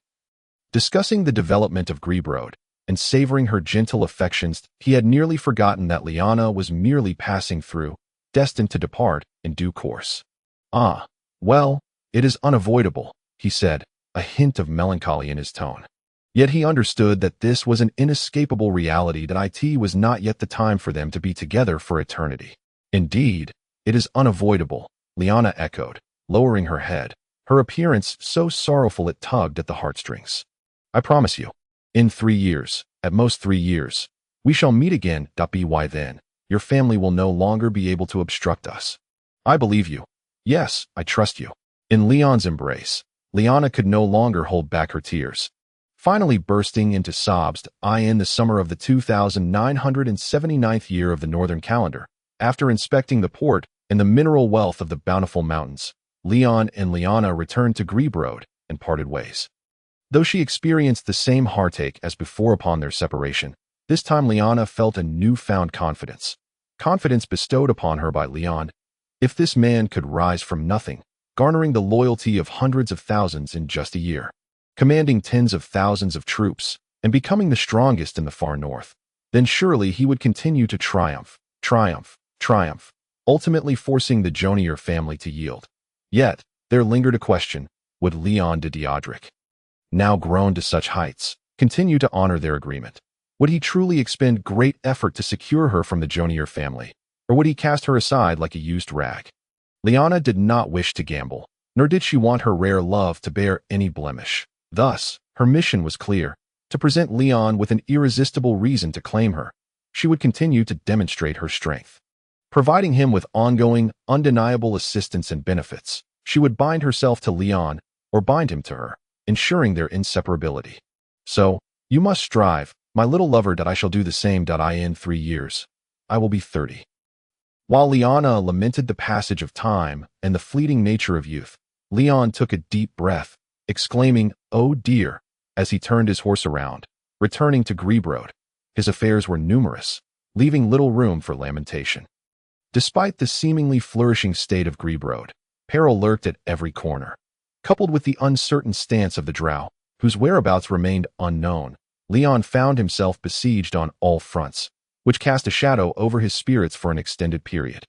Discussing the development of Grebrode and savoring her gentle affections, he had nearly forgotten that Liana was merely passing through, destined to depart in due course. Ah, well, it is unavoidable, he said, a hint of melancholy in his tone. Yet he understood that this was an inescapable reality, that it was not yet the time for them to be together for eternity. Indeed, it is unavoidable, Liana echoed, lowering her head, her appearance so sorrowful it tugged at the heartstrings. I promise you, in 3 years, at most 3 years, we shall meet again. By then, your family will no longer be able to obstruct us. I believe you. Yes, I trust you. In Leon's embrace, Liana could no longer hold back her tears. Finally bursting into sobs, in the summer of the 2979th year of the northern calendar, after inspecting the port and the mineral wealth of the bountiful mountains, Leon and Liana returned to Grebrode and parted ways. Though she experienced the same heartache as before upon their separation, this time Liana felt a newfound confidence. Confidence bestowed upon her by Leon. If this man could rise from nothing, garnering the loyalty of hundreds of thousands in just a year, commanding tens of thousands of troops, and becoming the strongest in the far north, then surely he would continue to triumph, ultimately forcing the Jonier family to yield. Yet, there lingered a question: would Leon de Diodric, now grown to such heights, continue to honor their agreement? Would he truly expend great effort to secure her from the Jonier family, or would he cast her aside like a used rag? Liana did not wish to gamble, nor did she want her rare love to bear any blemish. Thus, her mission was clear: to present Leon with an irresistible reason to claim her. She would continue to demonstrate her strength. Providing him with ongoing, undeniable assistance and benefits, she would bind herself to Leon, or bind him to her, ensuring their inseparability. So, you must strive, my little lover, that I shall do the same. In 3 years, I will be 30. While Liana lamented the passage of time and the fleeting nature of youth, Leon took a deep breath, exclaiming, "Oh dear," as he turned his horse around, returning to Grebrode. His affairs were numerous, leaving little room for lamentation. Despite the seemingly flourishing state of Grebrode, peril lurked at every corner. Coupled with the uncertain stance of the drow, whose whereabouts remained unknown, Leon found himself besieged on all fronts, which cast a shadow over his spirits for an extended period.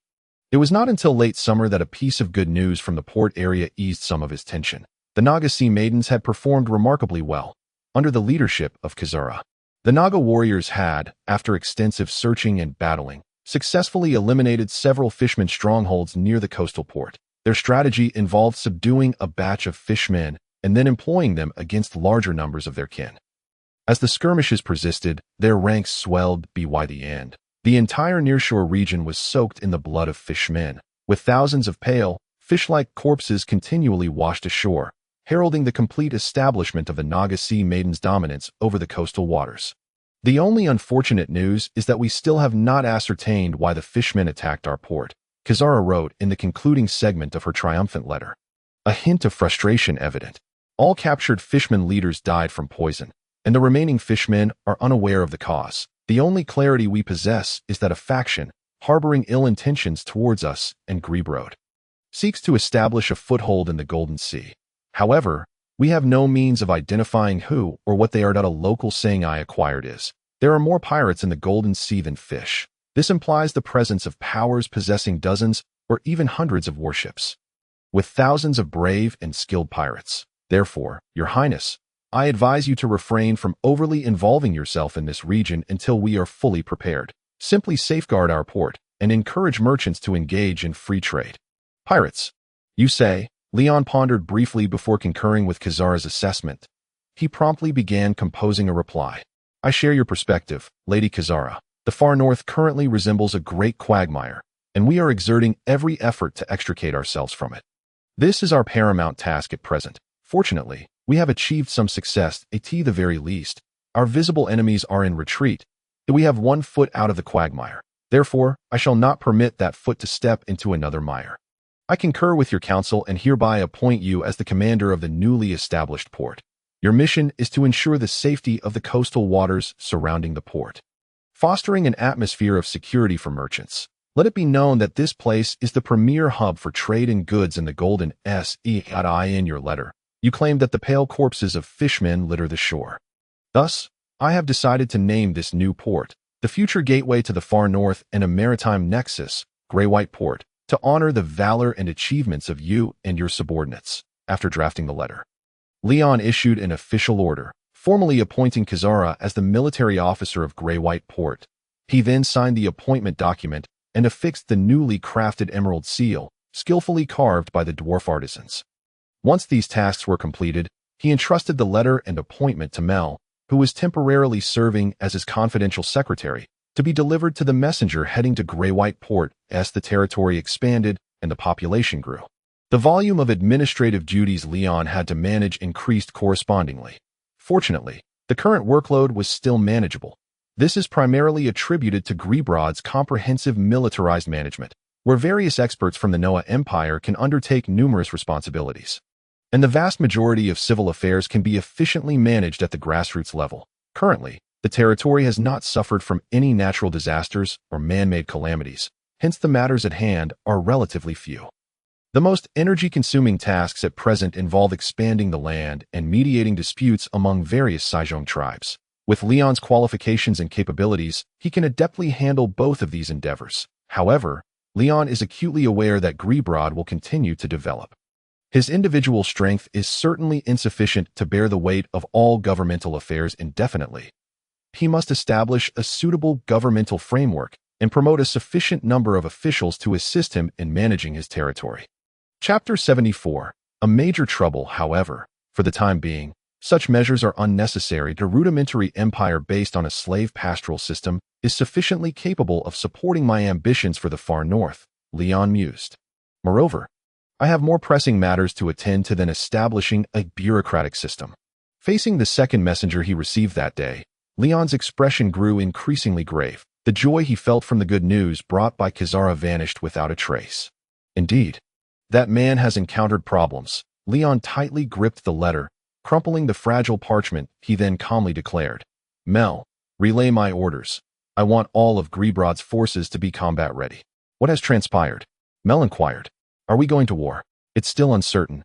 It was not until late summer that a piece of good news from the port area eased some of his tension. The Naga Sea maidens had performed remarkably well, under the leadership of Kazura. The Naga warriors had, after extensive searching and battling, successfully eliminated several fishmen strongholds near the coastal port. Their strategy involved subduing a batch of fishmen and then employing them against larger numbers of their kin. As the skirmishes persisted, their ranks swelled. By the end, the entire nearshore region was soaked in the blood of fishmen, with thousands of pale, fish-like corpses continually washed ashore, heralding the complete establishment of the Naga Sea maidens' dominance over the coastal waters. The only unfortunate news is that we still have not ascertained why the fishmen attacked our port, Kazara wrote in the concluding segment of her triumphant letter. A hint of frustration evident. All captured fishmen leaders died from poison, and the remaining fishmen are unaware of the cause. The only clarity we possess is that a faction, harboring ill intentions towards us and Grebrode, seeks to establish a foothold in the Golden Sea. However, we have no means of identifying who or what they are. A local saying I acquired is, there are more pirates in the Golden Sea than fish. This implies the presence of powers possessing dozens or even hundreds of warships, with thousands of brave and skilled pirates. Therefore, Your Highness, I advise you to refrain from overly involving yourself in this region until we are fully prepared. Simply safeguard our port and encourage merchants to engage in free trade. Pirates, you say? Leon pondered briefly before concurring with Kizara's assessment. He promptly began composing a reply. I share your perspective, Lady Kizara. The far north currently resembles a great quagmire, and we are exerting every effort to extricate ourselves from it. This is our paramount task at present. Fortunately, we have achieved some success, at the very least. Our visible enemies are in retreat, and we have 1 foot out of the quagmire. Therefore, I shall not permit that foot to step into another mire. I concur with your counsel and hereby appoint you as the commander of the newly established port. Your mission is to ensure the safety of the coastal waters surrounding the port, fostering an atmosphere of security for merchants. Let it be known that this place is the premier hub for trade in goods in the Golden Sea. In your letter, you claim that the pale corpses of fishmen litter the shore. Thus, I have decided to name this new port, the future gateway to the far north and a maritime nexus, Grey-White Port, to honor the valor and achievements of you and your subordinates. After drafting the letter, Leon issued an official order, formally appointing Kizara as the military officer of Grey-White Port. He then signed the appointment document and affixed the newly crafted emerald seal, skillfully carved by the dwarf artisans. Once these tasks were completed, he entrusted the letter and appointment to Mel, who was temporarily serving as his confidential secretary, to be delivered to the messenger heading to Grey-White Port as the territory expanded and the population grew. The volume of administrative duties Leon had to manage increased correspondingly. Fortunately, the current workload was still manageable. This is primarily attributed to Greybrod's comprehensive militarized management, where various experts from the Noah Empire can undertake numerous responsibilities, and the vast majority of civil affairs can be efficiently managed at the grassroots level. Currently, the territory has not suffered from any natural disasters or man-made calamities, hence the matters at hand are relatively few. The most energy-consuming tasks at present involve expanding the land and mediating disputes among various Saijong tribes. With Leon's qualifications and capabilities, he can adeptly handle both of these endeavors. However, Leon is acutely aware that Grebrod will continue to develop. His individual strength is certainly insufficient to bear the weight of all governmental affairs indefinitely. He must establish a suitable governmental framework and promote a sufficient number of officials to assist him in managing his territory. Chapter 74. A major trouble, however, for the time being, such measures are unnecessary. The rudimentary empire based on a slave pastoral system is sufficiently capable of supporting my ambitions for the far north, Leon mused. Moreover, I have more pressing matters to attend to than establishing a bureaucratic system. Facing the second messenger he received that day, Leon's expression grew increasingly grave. The joy he felt from the good news brought by Kizara vanished without a trace. Indeed, that man has encountered problems. Leon tightly gripped the letter. Crumpling the fragile parchment, he then calmly declared, Mel, relay my orders. I want all of Greybrod's forces to be combat ready. What has transpired? Mel inquired. Are we going to war? It's still uncertain,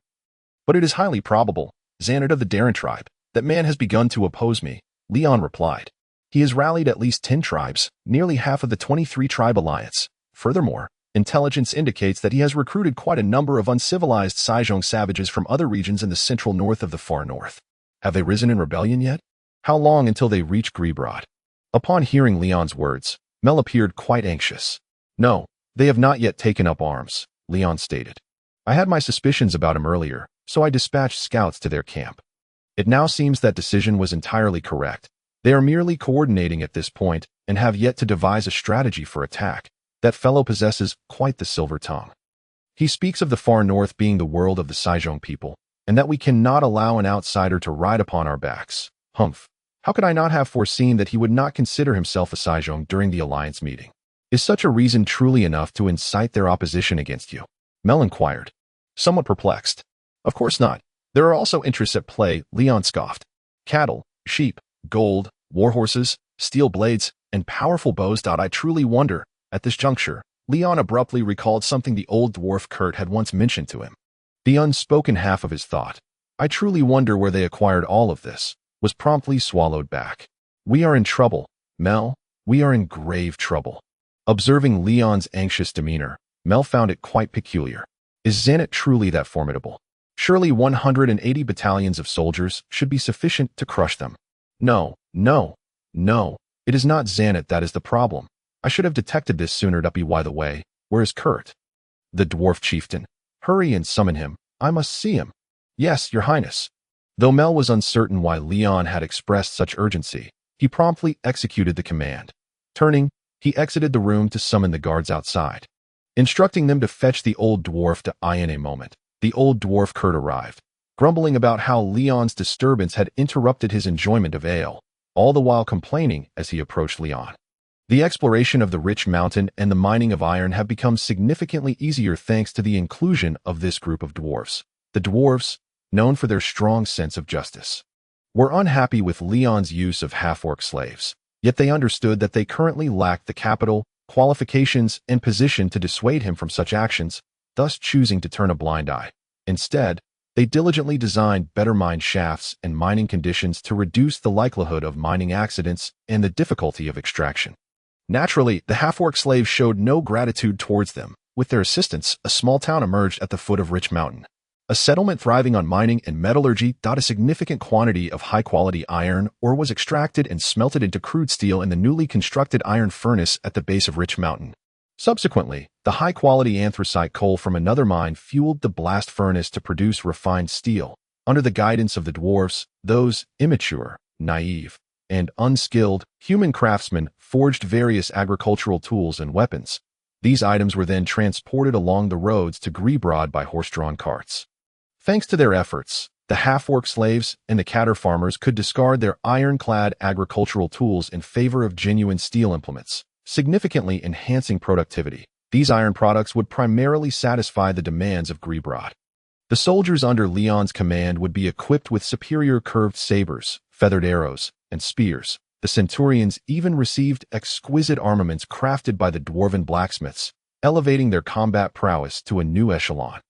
but it is highly probable, Xanad of the Darren tribe, that man has begun to oppose me, Leon replied. He has rallied at least 10 tribes, nearly half of the 23-tribe alliance. Furthermore, intelligence indicates that he has recruited quite a number of uncivilized Saijong savages from other regions in the central north of the far north. Have they risen in rebellion yet? How long until they reach Grebrod? Upon hearing Leon's words, Mel appeared quite anxious. No, they have not yet taken up arms, Leon stated. I had my suspicions about him earlier, so I dispatched scouts to their camp. It now seems that decision was entirely correct. They are merely coordinating at this point and have yet to devise a strategy for attack. That fellow possesses quite the silver tongue. He speaks of the far north being the world of the Saijong people, and that we cannot allow an outsider to ride upon our backs. Humph. How could I not have foreseen that he would not consider himself a Saijong during the alliance meeting? Is such a reason truly enough to incite their opposition against you? Mel inquired, somewhat perplexed. Of course not. There are also interests at play, Leon scoffed. Cattle, sheep, gold, warhorses, steel blades, and powerful bows. I truly wonder. At this juncture, Leon abruptly recalled something the old dwarf Kurt had once mentioned to him. The unspoken half of his thought, I truly wonder where they acquired all of this, was promptly swallowed back. We are in trouble, Mel. We are in grave trouble. Observing Leon's anxious demeanor, Mel found it quite peculiar. Is Xanat truly that formidable? Surely 180 battalions of soldiers should be sufficient to crush them. No, no, no. It is not Xanat that is the problem. I should have detected this sooner. By the way, where is Kurt? The dwarf chieftain. Hurry and summon him. I must see him. Yes, your highness. Though Mel was uncertain why Leon had expressed such urgency, he promptly executed the command. Turning, he exited the room to summon the guards outside, instructing them to fetch the old dwarf to in a moment. The old dwarf Kurt arrived, grumbling about how Leon's disturbance had interrupted his enjoyment of ale, all the while complaining as he approached Leon. The exploration of the rich mountain and the mining of iron have become significantly easier thanks to the inclusion of this group of dwarves. The dwarves, known for their strong sense of justice, were unhappy with Leon's use of half-orc slaves, yet they understood that they currently lacked the capital, qualifications, and position to dissuade him from such actions, thus choosing to turn a blind eye. Instead, they diligently designed better mine shafts and mining conditions to reduce the likelihood of mining accidents and the difficulty of extraction. Naturally, the half-orc slaves showed no gratitude towards them. With their assistance, a small town emerged at the foot of Rich Mountain. A settlement thriving on mining and metallurgy. A significant quantity of high-quality iron ore was extracted and smelted into crude steel in the newly constructed iron furnace at the base of Rich Mountain. Subsequently, the high-quality anthracite coal from another mine fueled the blast furnace to produce refined steel. Under the guidance of the dwarves, those immature, naive, and unskilled human craftsmen forged various agricultural tools and weapons. These items were then transported along the roads to Greebrod by horse-drawn carts. Thanks to their efforts, the half-orc slaves and the catter farmers could discard their iron-clad agricultural tools in favor of genuine steel implements, significantly enhancing productivity. These iron products would primarily satisfy the demands of Greebrod. The soldiers under Leon's command would be equipped with superior curved sabers, feathered arrows, and spears. The centurions even received exquisite armaments crafted by the dwarven blacksmiths, elevating their combat prowess to a new echelon.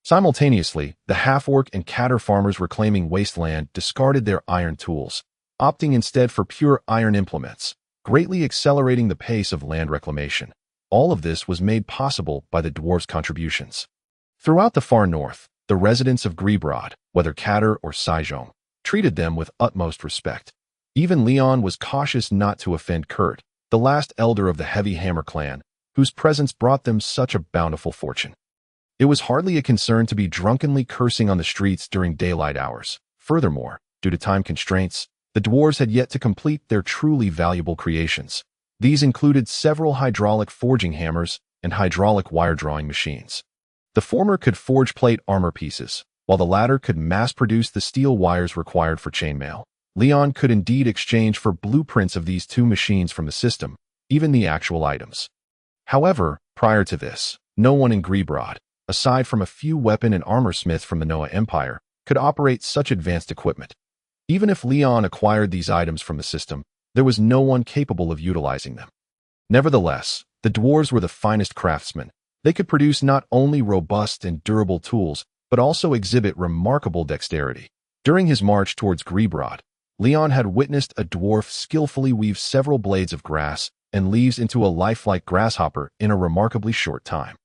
Simultaneously, the half-orc and catter farmers reclaiming wasteland discarded their iron tools, opting instead for pure iron implements, greatly accelerating the pace of land reclamation. All of this was made possible by the dwarves' contributions. Throughout the far north, the residents of Greebrod, whether catter or Saijong, treated them with utmost respect. Even Leon was cautious not to offend Kurt, the last elder of the Heavy Hammer clan, whose presence brought them such a bountiful fortune. It was hardly a concern to be drunkenly cursing on the streets during daylight hours. Furthermore, due to time constraints, the dwarves had yet to complete their truly valuable creations. These included several hydraulic forging hammers and hydraulic wire-drawing machines. The former could forge plate armor pieces, while the latter could mass-produce the steel wires required for chainmail. Leon could indeed exchange for blueprints of these two machines from the system, even the actual items. However, prior to this, no one in Greebrod, aside from a few weapon and armor smiths from the Noah Empire, could operate such advanced equipment. Even if Leon acquired these items from the system, there was no one capable of utilizing them. Nevertheless, the dwarves were the finest craftsmen. They could produce not only robust and durable tools, but also exhibit remarkable dexterity. During his march towards Greebrod, Leon had witnessed a dwarf skillfully weave several blades of grass and leaves into a lifelike grasshopper in a remarkably short time.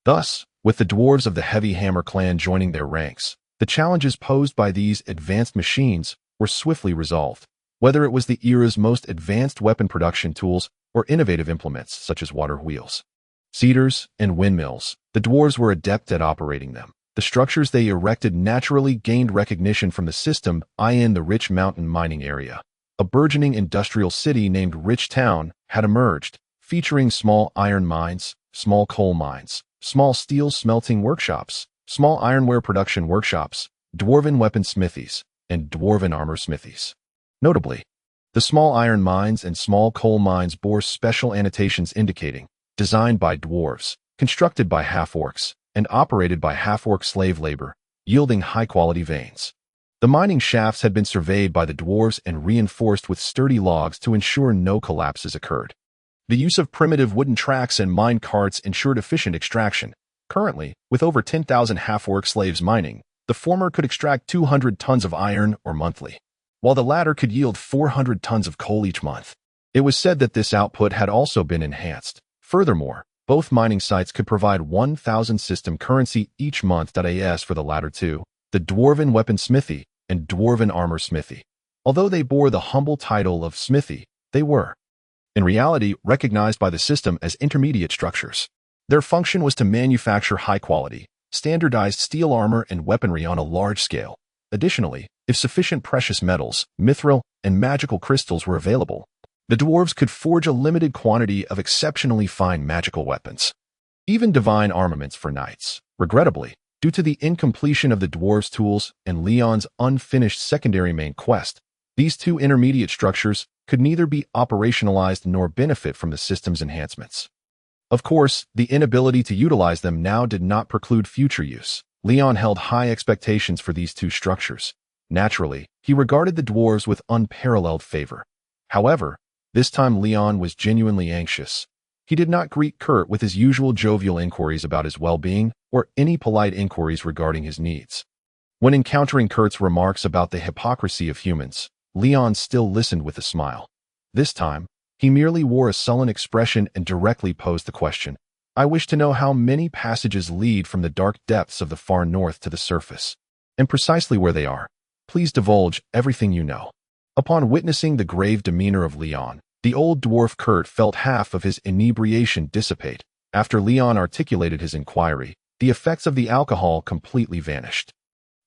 Thus, with the dwarves of the Heavy Hammer clan joining their ranks, the challenges posed by these advanced machines were swiftly resolved. Whether it was the era's most advanced weapon production tools or innovative implements such as water wheels, cedars, and windmills, the dwarves were adept at operating them. The structures they erected naturally gained recognition from the system in the Rich Mountain mining area. A burgeoning industrial city named Rich Town had emerged, featuring small iron mines, small coal mines, small steel smelting workshops, small ironware production workshops, dwarven weapon smithies, and dwarven armor smithies. Notably, the small iron mines and small coal mines bore special annotations indicating, designed by dwarves, constructed by half-orcs, and operated by half-orc slave labor, yielding high-quality veins. The mining shafts had been surveyed by the dwarves and reinforced with sturdy logs to ensure no collapses occurred. The use of primitive wooden tracks and mine carts ensured efficient extraction. Currently, with over 10,000 half-orc slaves mining, the former could extract 200 tons of iron ore monthly, while the latter could yield 400 tons of coal each month. It was said that this output had also been enhanced, Furthermore, both mining sites could provide 1,000 system currency each month. As for the latter two, the Dwarven Weaponsmithy and Dwarven Armor Smithy, although they bore the humble title of smithy, they were, in reality, recognized by the system as intermediate structures. Their function was to manufacture high-quality, standardized steel armor and weaponry on a large scale. Additionally, if sufficient precious metals, mithril, and magical crystals were available, the dwarves could forge a limited quantity of exceptionally fine magical weapons, even divine armaments for knights. Regrettably, due to the incompletion of the dwarves' tools and Leon's unfinished secondary main quest, these two intermediate structures could neither be operationalized nor benefit from the system's enhancements. Of course, the inability to utilize them now did not preclude future use. Leon held high expectations for these two structures. Naturally, he regarded the dwarves with unparalleled favor. However, this time Leon was genuinely anxious. He did not greet Kurt with his usual jovial inquiries about his well-being or any polite inquiries regarding his needs. When encountering Kurt's remarks about the hypocrisy of humans, Leon still listened with a smile. This time, he merely wore a sullen expression and directly posed the question. I wish to know how many passages lead from the dark depths of the far north to the surface, and precisely where they are. Please divulge everything you know. Upon witnessing the grave demeanor of Leon, the old dwarf Kurt felt half of his inebriation dissipate. After Leon articulated his inquiry, the effects of the alcohol completely vanished.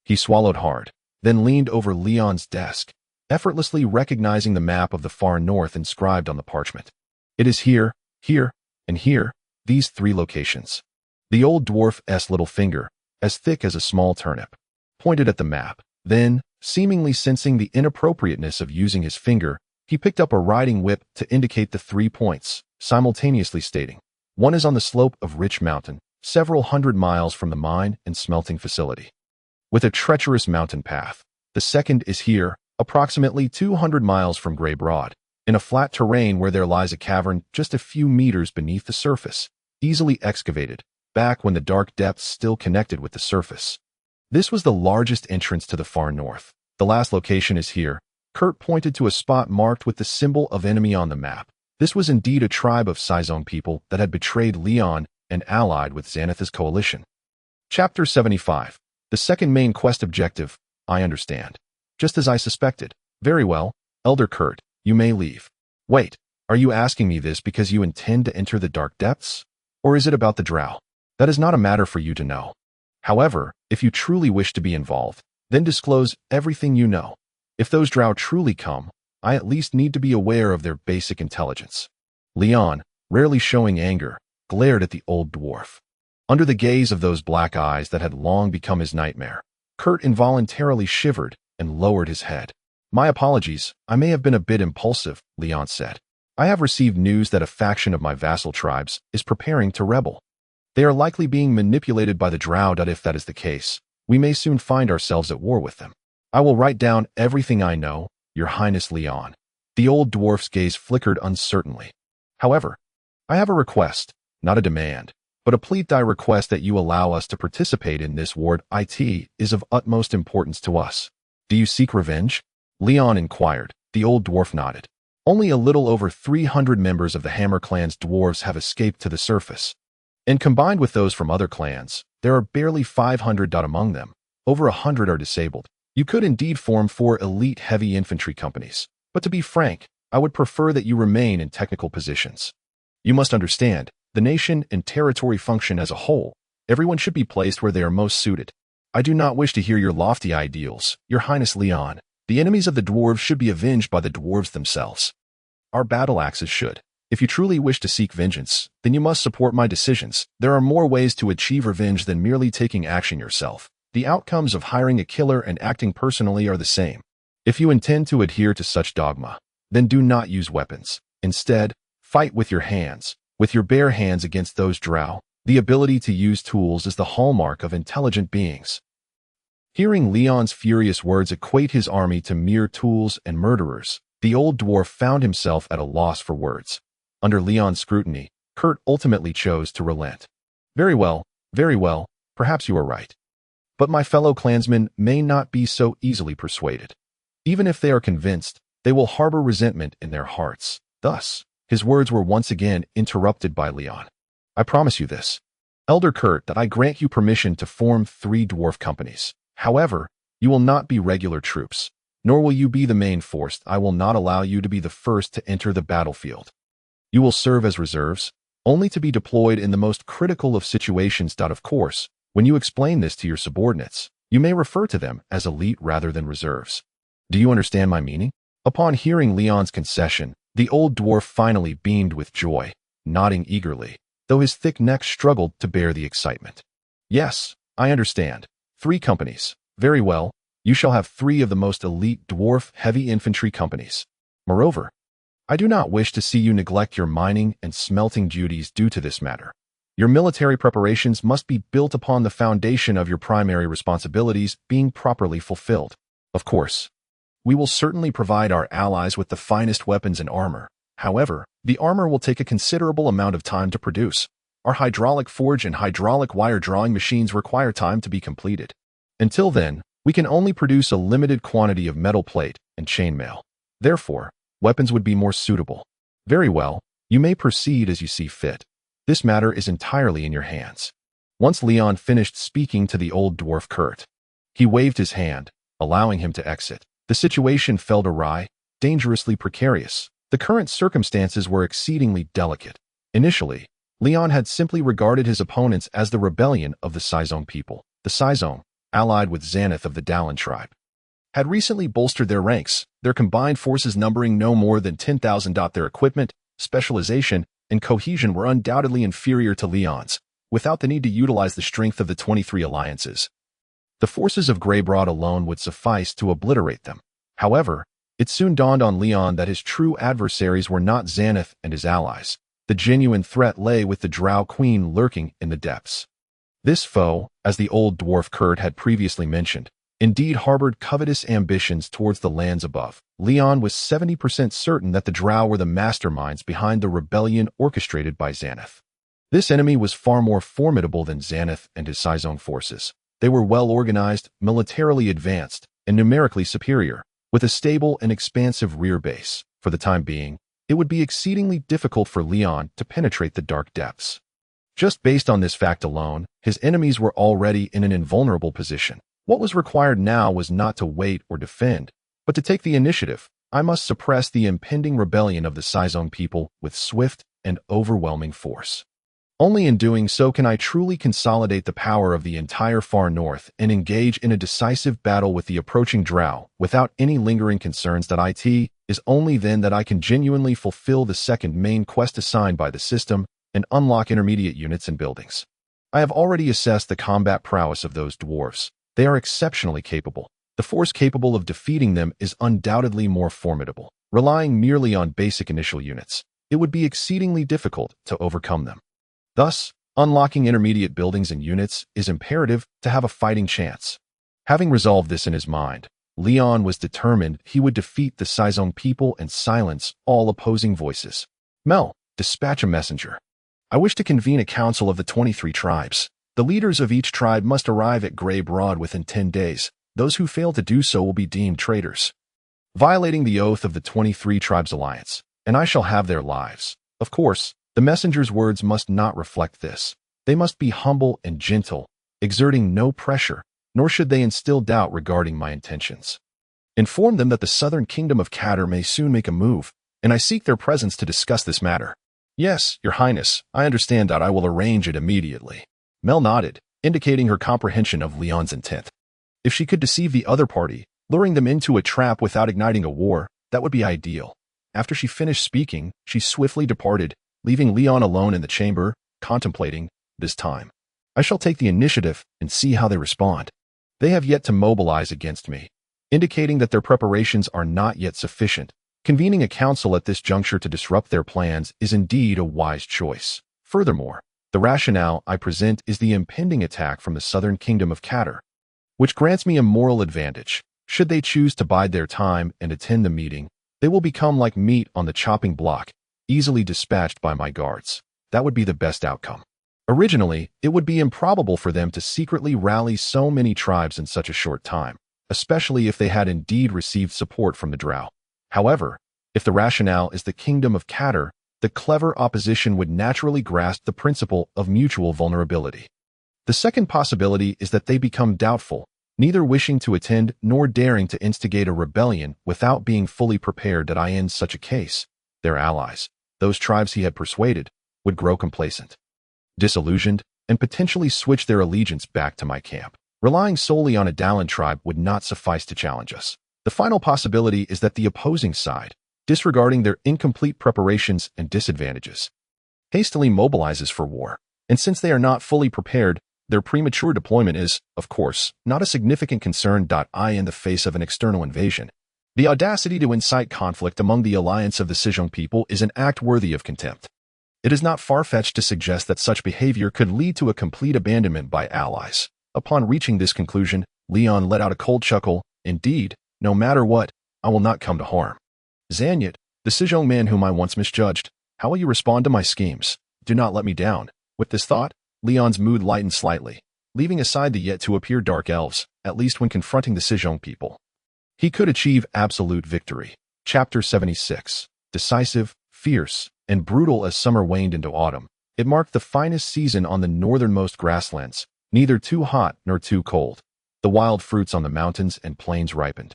He swallowed hard, then leaned over Leon's desk, effortlessly recognizing the map of the far north inscribed on the parchment. It is here, here, and here, these three locations. The old dwarf's little finger, as thick as a small turnip, pointed at the map. Then, seemingly sensing the inappropriateness of using his finger, he picked up a riding whip to indicate the 3 points, simultaneously stating, one is on the slope of Rich Mountain, several hundred miles from the mine and smelting facility, with a treacherous mountain path. The second is here, approximately 200 miles from Grey Broad, in a flat terrain where there lies a cavern just a few meters beneath the surface, easily excavated, back when the dark depths still connected with the surface. This was the largest entrance to the far north. The last location is here. Kurt pointed to a spot marked with the symbol of enemy on the map. This was indeed a tribe of Sizong people that had betrayed Leon and allied with Xanatha's coalition. Chapter 75. The second main quest objective. I understand. Just as I suspected. Very well, Elder Kurt, you may leave. Wait, are you asking me this because you intend to enter the dark depths? Or is it about the drow? That is not a matter for you to know. However, if you truly wish to be involved, then disclose everything you know. If those drow truly come, I at least need to be aware of their basic intelligence. Leon, rarely showing anger, glared at the old dwarf. Under the gaze of those black eyes that had long become his nightmare, Kurt involuntarily shivered and lowered his head. My apologies, I may have been a bit impulsive, Leon said. I have received news that a faction of my vassal tribes is preparing to rebel. They are likely being manipulated by the drow. If that is the case, we may soon find ourselves at war with them. I will write down everything I know, Your Highness Leon. The old dwarf's gaze flickered uncertainly. However, I have a request, not a demand, but a plea. I request that you allow us to participate in this war. It is of utmost importance to us. Do you seek revenge? Leon inquired. The old dwarf nodded. Only a little over 300 members of the Hammer clan's dwarves have escaped to the surface. And combined with those from other clans, there are barely 500. Among them, over 100 are disabled. You could indeed form 4 elite heavy infantry companies, but to be frank, I would prefer that you remain in technical positions. You must understand, the nation and territory function as a whole. Everyone should be placed where they are most suited. I do not wish to hear your lofty ideals, Your Highness Leon. The enemies of the dwarves should be avenged by the dwarves themselves. Our battle axes should. If you truly wish to seek vengeance, then you must support my decisions. There are more ways to achieve revenge than merely taking action yourself. The outcomes of hiring a killer and acting personally are the same. If you intend to adhere to such dogma, then do not use weapons. Instead, fight with your hands, with your bare hands against those drow. The ability to use tools is the hallmark of intelligent beings. Hearing Leon's furious words equate his army to mere tools and murderers, the old dwarf found himself at a loss for words. Under Leon's scrutiny, Kurt ultimately chose to relent. Very well, perhaps you are right. But my fellow clansmen may not be so easily persuaded. Even if they are convinced, they will harbor resentment in their hearts. Thus, His words were once again interrupted by Leon. I promise you this, Elder Kurt, that I grant you permission to form 3 dwarf companies. However, you will not be regular troops, nor will you be the main force. I will not allow you to be the first to enter the battlefield. You will serve as reserves, only to be deployed in the most critical of situations. Of course, when you explain this to your subordinates, you may refer to them as elite rather than reserves. Do you understand my meaning? Upon hearing Leon's concession, the old dwarf finally beamed with joy, nodding eagerly, though his thick neck struggled to bear the excitement. Yes, I understand. 3 companies. Very well, you shall have 3 of the most elite dwarf heavy infantry companies. Moreover, I do not wish to see you neglect your mining and smelting duties due to this matter. Your military preparations must be built upon the foundation of your primary responsibilities being properly fulfilled. Of course, we will certainly provide our allies with the finest weapons and armor. However, the armor will take a considerable amount of time to produce. Our hydraulic forge and hydraulic wire drawing machines require time to be completed. Until then, we can only produce a limited quantity of metal plate and chainmail. Therefore, weapons would be more suitable. Very well, you may proceed as you see fit. This matter is entirely in your hands. Once Leon finished speaking to the old dwarf Kurt, he waved his hand, allowing him to exit. The situation felt awry, dangerously precarious. The current circumstances were exceedingly delicate. Initially, Leon had simply regarded his opponents as the rebellion of the Sizong people. The Sizong, allied with Xanath of the Dallin tribe, had recently bolstered their ranks, their combined forces numbering no more than 10,000. Their equipment, specialization, and cohesion were undoubtedly inferior to Leon's, without the need to utilize the strength of the 23 alliances. The forces of Greybrod alone would suffice to obliterate them. However, it soon dawned on Leon that his true adversaries were not Xanath and his allies. The genuine threat lay with the Drow Queen lurking in the depths. This foe, as the old dwarf Kurt had previously mentioned, indeed harbored covetous ambitions towards the lands above. Leon was 70% certain that the Drow were the masterminds behind the rebellion orchestrated by Xanath. This enemy was far more formidable than Xanath and his Sizong forces. They were well-organized, militarily advanced, and numerically superior. With a stable and expansive rear base, for the time being, it would be exceedingly difficult for Leon to penetrate the dark depths. Just based on this fact alone, his enemies were already in an invulnerable position. What was required now was not to wait or defend, but to take the initiative. I must suppress the impending rebellion of the Sizong people with swift and overwhelming force. Only in doing so can I truly consolidate the power of the entire far north and engage in a decisive battle with the approaching Drow without any lingering concerns. It is only then that I can genuinely fulfill the second main quest assigned by the system and unlock intermediate units and buildings. I have already assessed the combat prowess of those dwarves. They are exceptionally capable. The force capable of defeating them is undoubtedly more formidable. Relying merely on basic initial units, it would be exceedingly difficult to overcome them. Thus, unlocking intermediate buildings and units is imperative to have a fighting chance. Having resolved this in his mind, Leon was determined he would defeat the Sizong people and silence all opposing voices. Mel, dispatch a messenger. I wish to convene a council of the 23 tribes. The leaders of each tribe must arrive at Greybrod within 10 days. Those who fail to do so will be deemed traitors, violating the oath of the 23 tribes alliance, and I shall have their lives. Of course, the messenger's words must not reflect this. They must be humble and gentle, exerting no pressure, nor should they instill doubt regarding my intentions. Inform them that the southern kingdom of Catter may soon make a move, and I seek their presence to discuss this matter. Yes, Your Highness, I understand that. I will arrange it immediately. Mel nodded, indicating her comprehension of Leon's intent. If she could deceive the other party, luring them into a trap without igniting a war, that would be ideal. After she finished speaking, she swiftly departed, leaving Leon alone in the chamber, contemplating. This time, I shall take the initiative and see how they respond. They have yet to mobilize against me, indicating that their preparations are not yet sufficient. Convening a council at this juncture to disrupt their plans is indeed a wise choice. Furthermore, the rationale I present is the impending attack from the southern kingdom of Catter, which grants me a moral advantage. Should they choose to bide their time and attend the meeting, they will become like meat on the chopping block, easily dispatched by my guards. That would be the best outcome. Originally, it would be improbable for them to secretly rally so many tribes in such a short time, especially if they had indeed received support from the Drow. However, if the rationale is the kingdom of Catter, the clever opposition would naturally grasp the principle of mutual vulnerability. The second possibility is that they become doubtful, neither wishing to attend nor daring to instigate a rebellion without being fully prepared that in such a case, their allies, those tribes he had persuaded, would grow complacent, disillusioned, and potentially switch their allegiance back to my camp. Relying solely on a Dallin tribe would not suffice to challenge us. The final possibility is that the opposing side, disregarding their incomplete preparations and disadvantages, hastily mobilizes for war, and since they are not fully prepared, their premature deployment is, of course, not a significant concern. In the face of an external invasion, the audacity to incite conflict among the alliance of the Sejong people is an act worthy of contempt. It is not far-fetched to suggest that such behavior could lead to a complete abandonment by allies. Upon reaching this conclusion, Leon let out a cold chuckle. Indeed, no matter what, I will not come to harm. Zanyut, the Sejong man whom I once misjudged, how will you respond to my schemes? Do not let me down. With this thought, Leon's mood lightened slightly, leaving aside the yet to appear dark elves, at least when confronting the Sejong people. He could achieve absolute victory. Chapter 76. Decisive, fierce, and brutal as summer waned into autumn, it marked the finest season on the northernmost grasslands, neither too hot nor too cold. The wild fruits on the mountains and plains ripened,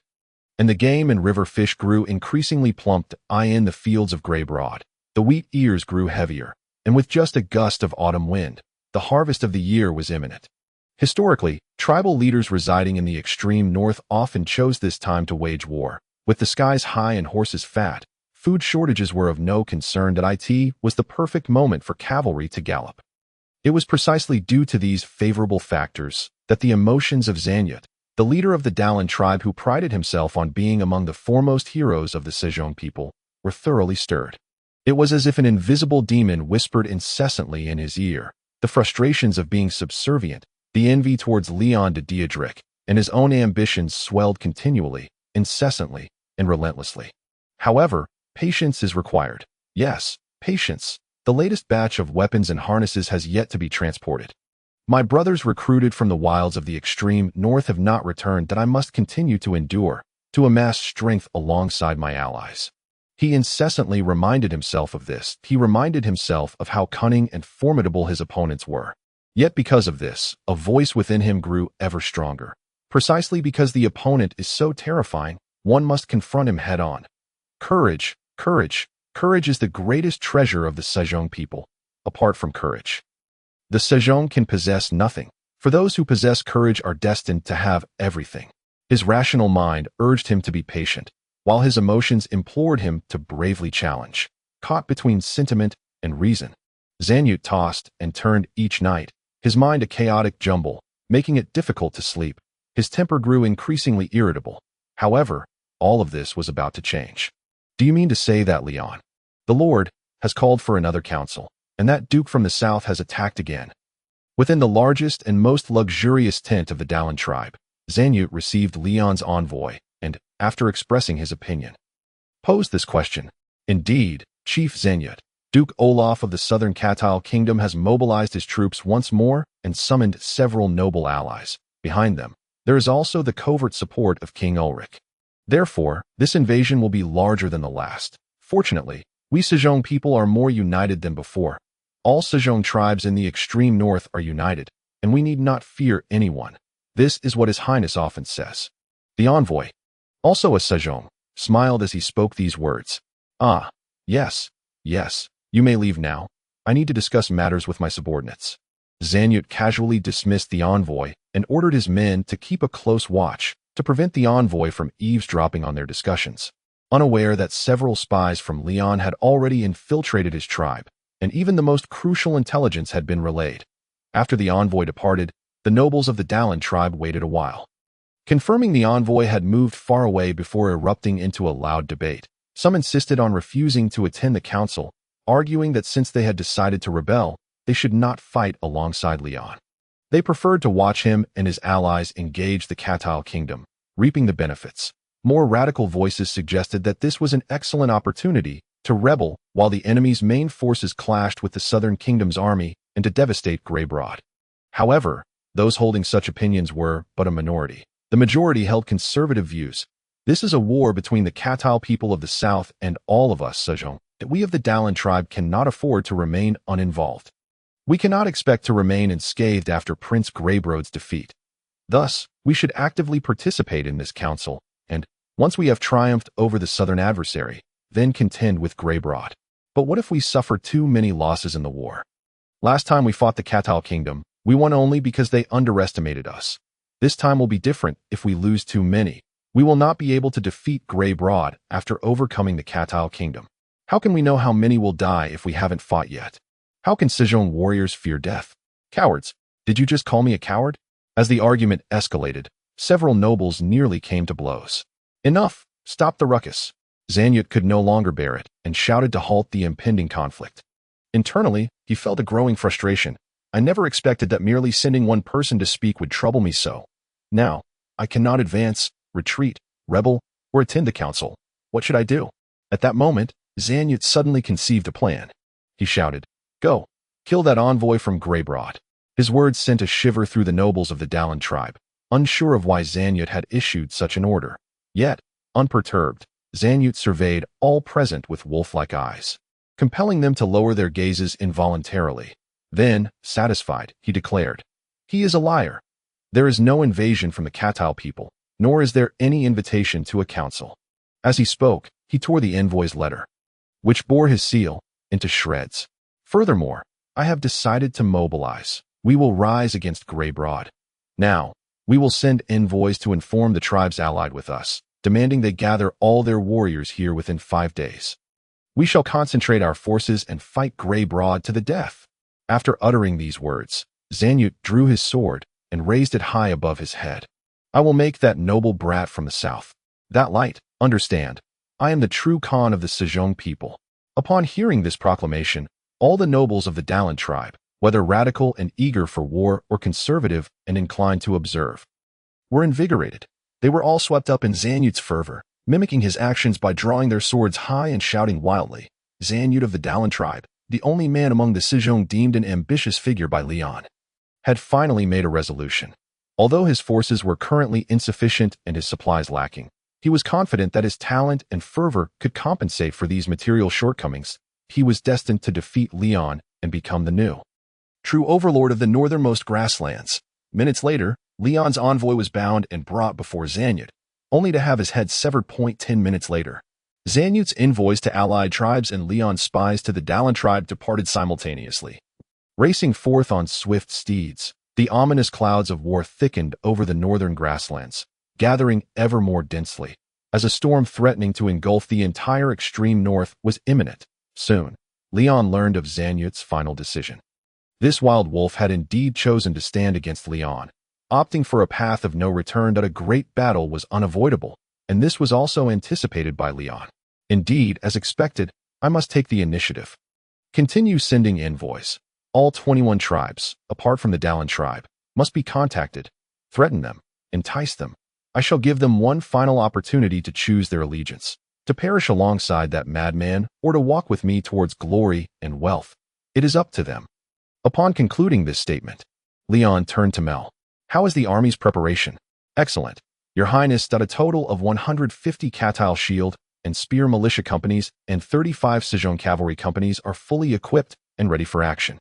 and the game and river fish grew increasingly plump. In the fields of Grey Broad, the wheat ears grew heavier, and with just a gust of autumn wind, the harvest of the year was imminent. Historically, tribal leaders residing in the extreme north often chose this time to wage war. With the skies high and horses fat, food shortages were of no concern. It was the perfect moment for cavalry to gallop. It was precisely due to these favorable factors that the emotions of Zanyut, the leader of the Dallin tribe who prided himself on being among the foremost heroes of the Sejong people, were thoroughly stirred. It was as if an invisible demon whispered incessantly in his ear the frustrations of being subservient, the envy towards Leon de Diedrich, and his own ambitions swelled continually, incessantly, and relentlessly. However, patience is required. Yes, patience. The latest batch of weapons and harnesses has yet to be transported. My brothers recruited from the wilds of the extreme north have not returned. That I must continue to endure, to amass strength alongside my allies. He incessantly reminded himself of this. He reminded himself of how cunning and formidable his opponents were. Yet because of this, a voice within him grew ever stronger. Precisely because the opponent is so terrifying, one must confront him head-on. Courage, courage, courage is the greatest treasure of the Sejong people. Apart from courage, the Sejong can possess nothing. For those who possess courage are destined to have everything. His rational mind urged him to be patient, while his emotions implored him to bravely challenge. Caught between sentiment and reason, Zanyut tossed and turned each night, his mind a chaotic jumble, making it difficult to sleep. His temper grew increasingly irritable. However, all of this was about to change. Do you mean to say that Leon, the Lord, has called for another council, and that Duke from the south has attacked again? Within the largest and most luxurious tent of the Dallin tribe, Zanyut received Leon's envoy, and, after expressing his opinion, posed this question. Indeed, Chief Zanyut, Duke Olaf of the southern Katil kingdom has mobilized his troops once more and summoned several noble allies. Behind them, there is also the covert support of King Ulrich. Therefore, this invasion will be larger than the last. Fortunately, we Sejong people are more united than before. All Sejong tribes in the extreme north are united, and we need not fear anyone. This is what His Highness often says. The envoy, also a Sejong, smiled as he spoke these words. Ah, yes, you may leave now. I need to discuss matters with my subordinates. Zanyut casually dismissed the envoy and ordered his men to keep a close watch to prevent the envoy from eavesdropping on their discussions. Unaware that several spies from Leon had already infiltrated his tribe, and even the most crucial intelligence had been relayed. After the envoy departed, the nobles of the Dallin tribe waited a while, confirming the envoy had moved far away before erupting into a loud debate. Some insisted on refusing to attend the council, arguing that since they had decided to rebel, they should not fight alongside Leon. They preferred to watch him and his allies engage the Katil kingdom, reaping the benefits. More radical voices suggested that this was an excellent opportunity to rebel while the enemy's main forces clashed with the southern kingdom's army and to devastate Grey Broad. However, those holding such opinions were but a minority. The majority held conservative views. This is a war between the Katil people of the south and all of us Sejong. that we of the Dallin tribe cannot afford to remain uninvolved. We cannot expect to remain unscathed after Prince Greybroad's defeat. Thus, we should actively participate in this council, and, once we have triumphed over the southern adversary, then contend with Greybroad. But what if we suffer too many losses in the war? Last time we fought the Catal Kingdom, we won only because they underestimated us. This time will be different if we lose too many. We will not be able to defeat Greybroad after overcoming the Catal Kingdom. How can we know how many will die if we haven't fought yet? How can Sejong warriors fear death? Cowards, did you just call me a coward? As the argument escalated, several nobles nearly came to blows. Enough! Stop the ruckus! Zanyut could no longer bear it and shouted to halt the impending conflict. Internally, he felt a growing frustration. I never expected that merely sending one person to speak would trouble me so. Now, I cannot advance, retreat, rebel, or attend the council. What should I do? At that moment, Zanyut suddenly conceived a plan. He shouted, "Go! Kill that envoy from Greybroad." His words sent a shiver through the nobles of the Dallin tribe, unsure of why Zanyut had issued such an order. Yet, unperturbed, Zanyut surveyed all present with wolf-like eyes, compelling them to lower their gazes involuntarily. Then, satisfied, he declared, "He is a liar. There is no invasion from the Catal people, nor is there any invitation to a council." As he spoke, he tore the envoy's letter, which bore his seal, into shreds. "Furthermore, I have decided to mobilize. We will rise against Greybroad. Now, we will send envoys to inform the tribes allied with us, demanding they gather all their warriors here within 5 days. We shall concentrate our forces and fight Greybroad to the death." After uttering these words, Zanyut drew his sword and raised it high above his head. "I will make that noble brat from the south. That light, understand, I am the true Khan of the Sejong people." Upon hearing this proclamation, all the nobles of the Dallin tribe, whether radical and eager for war or conservative and inclined to observe, were invigorated. They were all swept up in Zanyut's fervor, mimicking his actions by drawing their swords high and shouting wildly. Zanyut of the Dallin tribe, the only man among the Sejong deemed an ambitious figure by Leon, had finally made a resolution. Although his forces were currently insufficient and his supplies lacking, he was confident that his talent and fervor could compensate for these material shortcomings. He was destined to defeat Leon and become the new true overlord of the northernmost grasslands. Minutes later, Leon's envoy was bound and brought before Zanyut, only to have his head severed. 10 minutes later, Zanyut's envoys to allied tribes and Leon's spies to the Dallin tribe departed simultaneously. Racing forth on swift steeds, the ominous clouds of war thickened over the northern grasslands, gathering ever more densely, as a storm threatening to engulf the entire extreme north was imminent. Soon, Leon learned of Zanyut's final decision. This wild wolf had indeed chosen to stand against Leon, opting for a path of no return. That a great battle was unavoidable, and this was also anticipated by Leon. Indeed, as expected, I must take the initiative. Continue sending envoys. All 21 tribes, apart from the Dallin tribe, must be contacted. Threaten them, entice them. I shall give them one final opportunity to choose their allegiance, to perish alongside that madman or to walk with me towards glory and wealth. It is up to them. Upon concluding this statement, Leon turned to Mel. "How is the army's preparation?" "Excellent, Your Highness. A total of 150 Catal shield and spear militia companies and 35 Sejong cavalry companies are fully equipped and ready for action.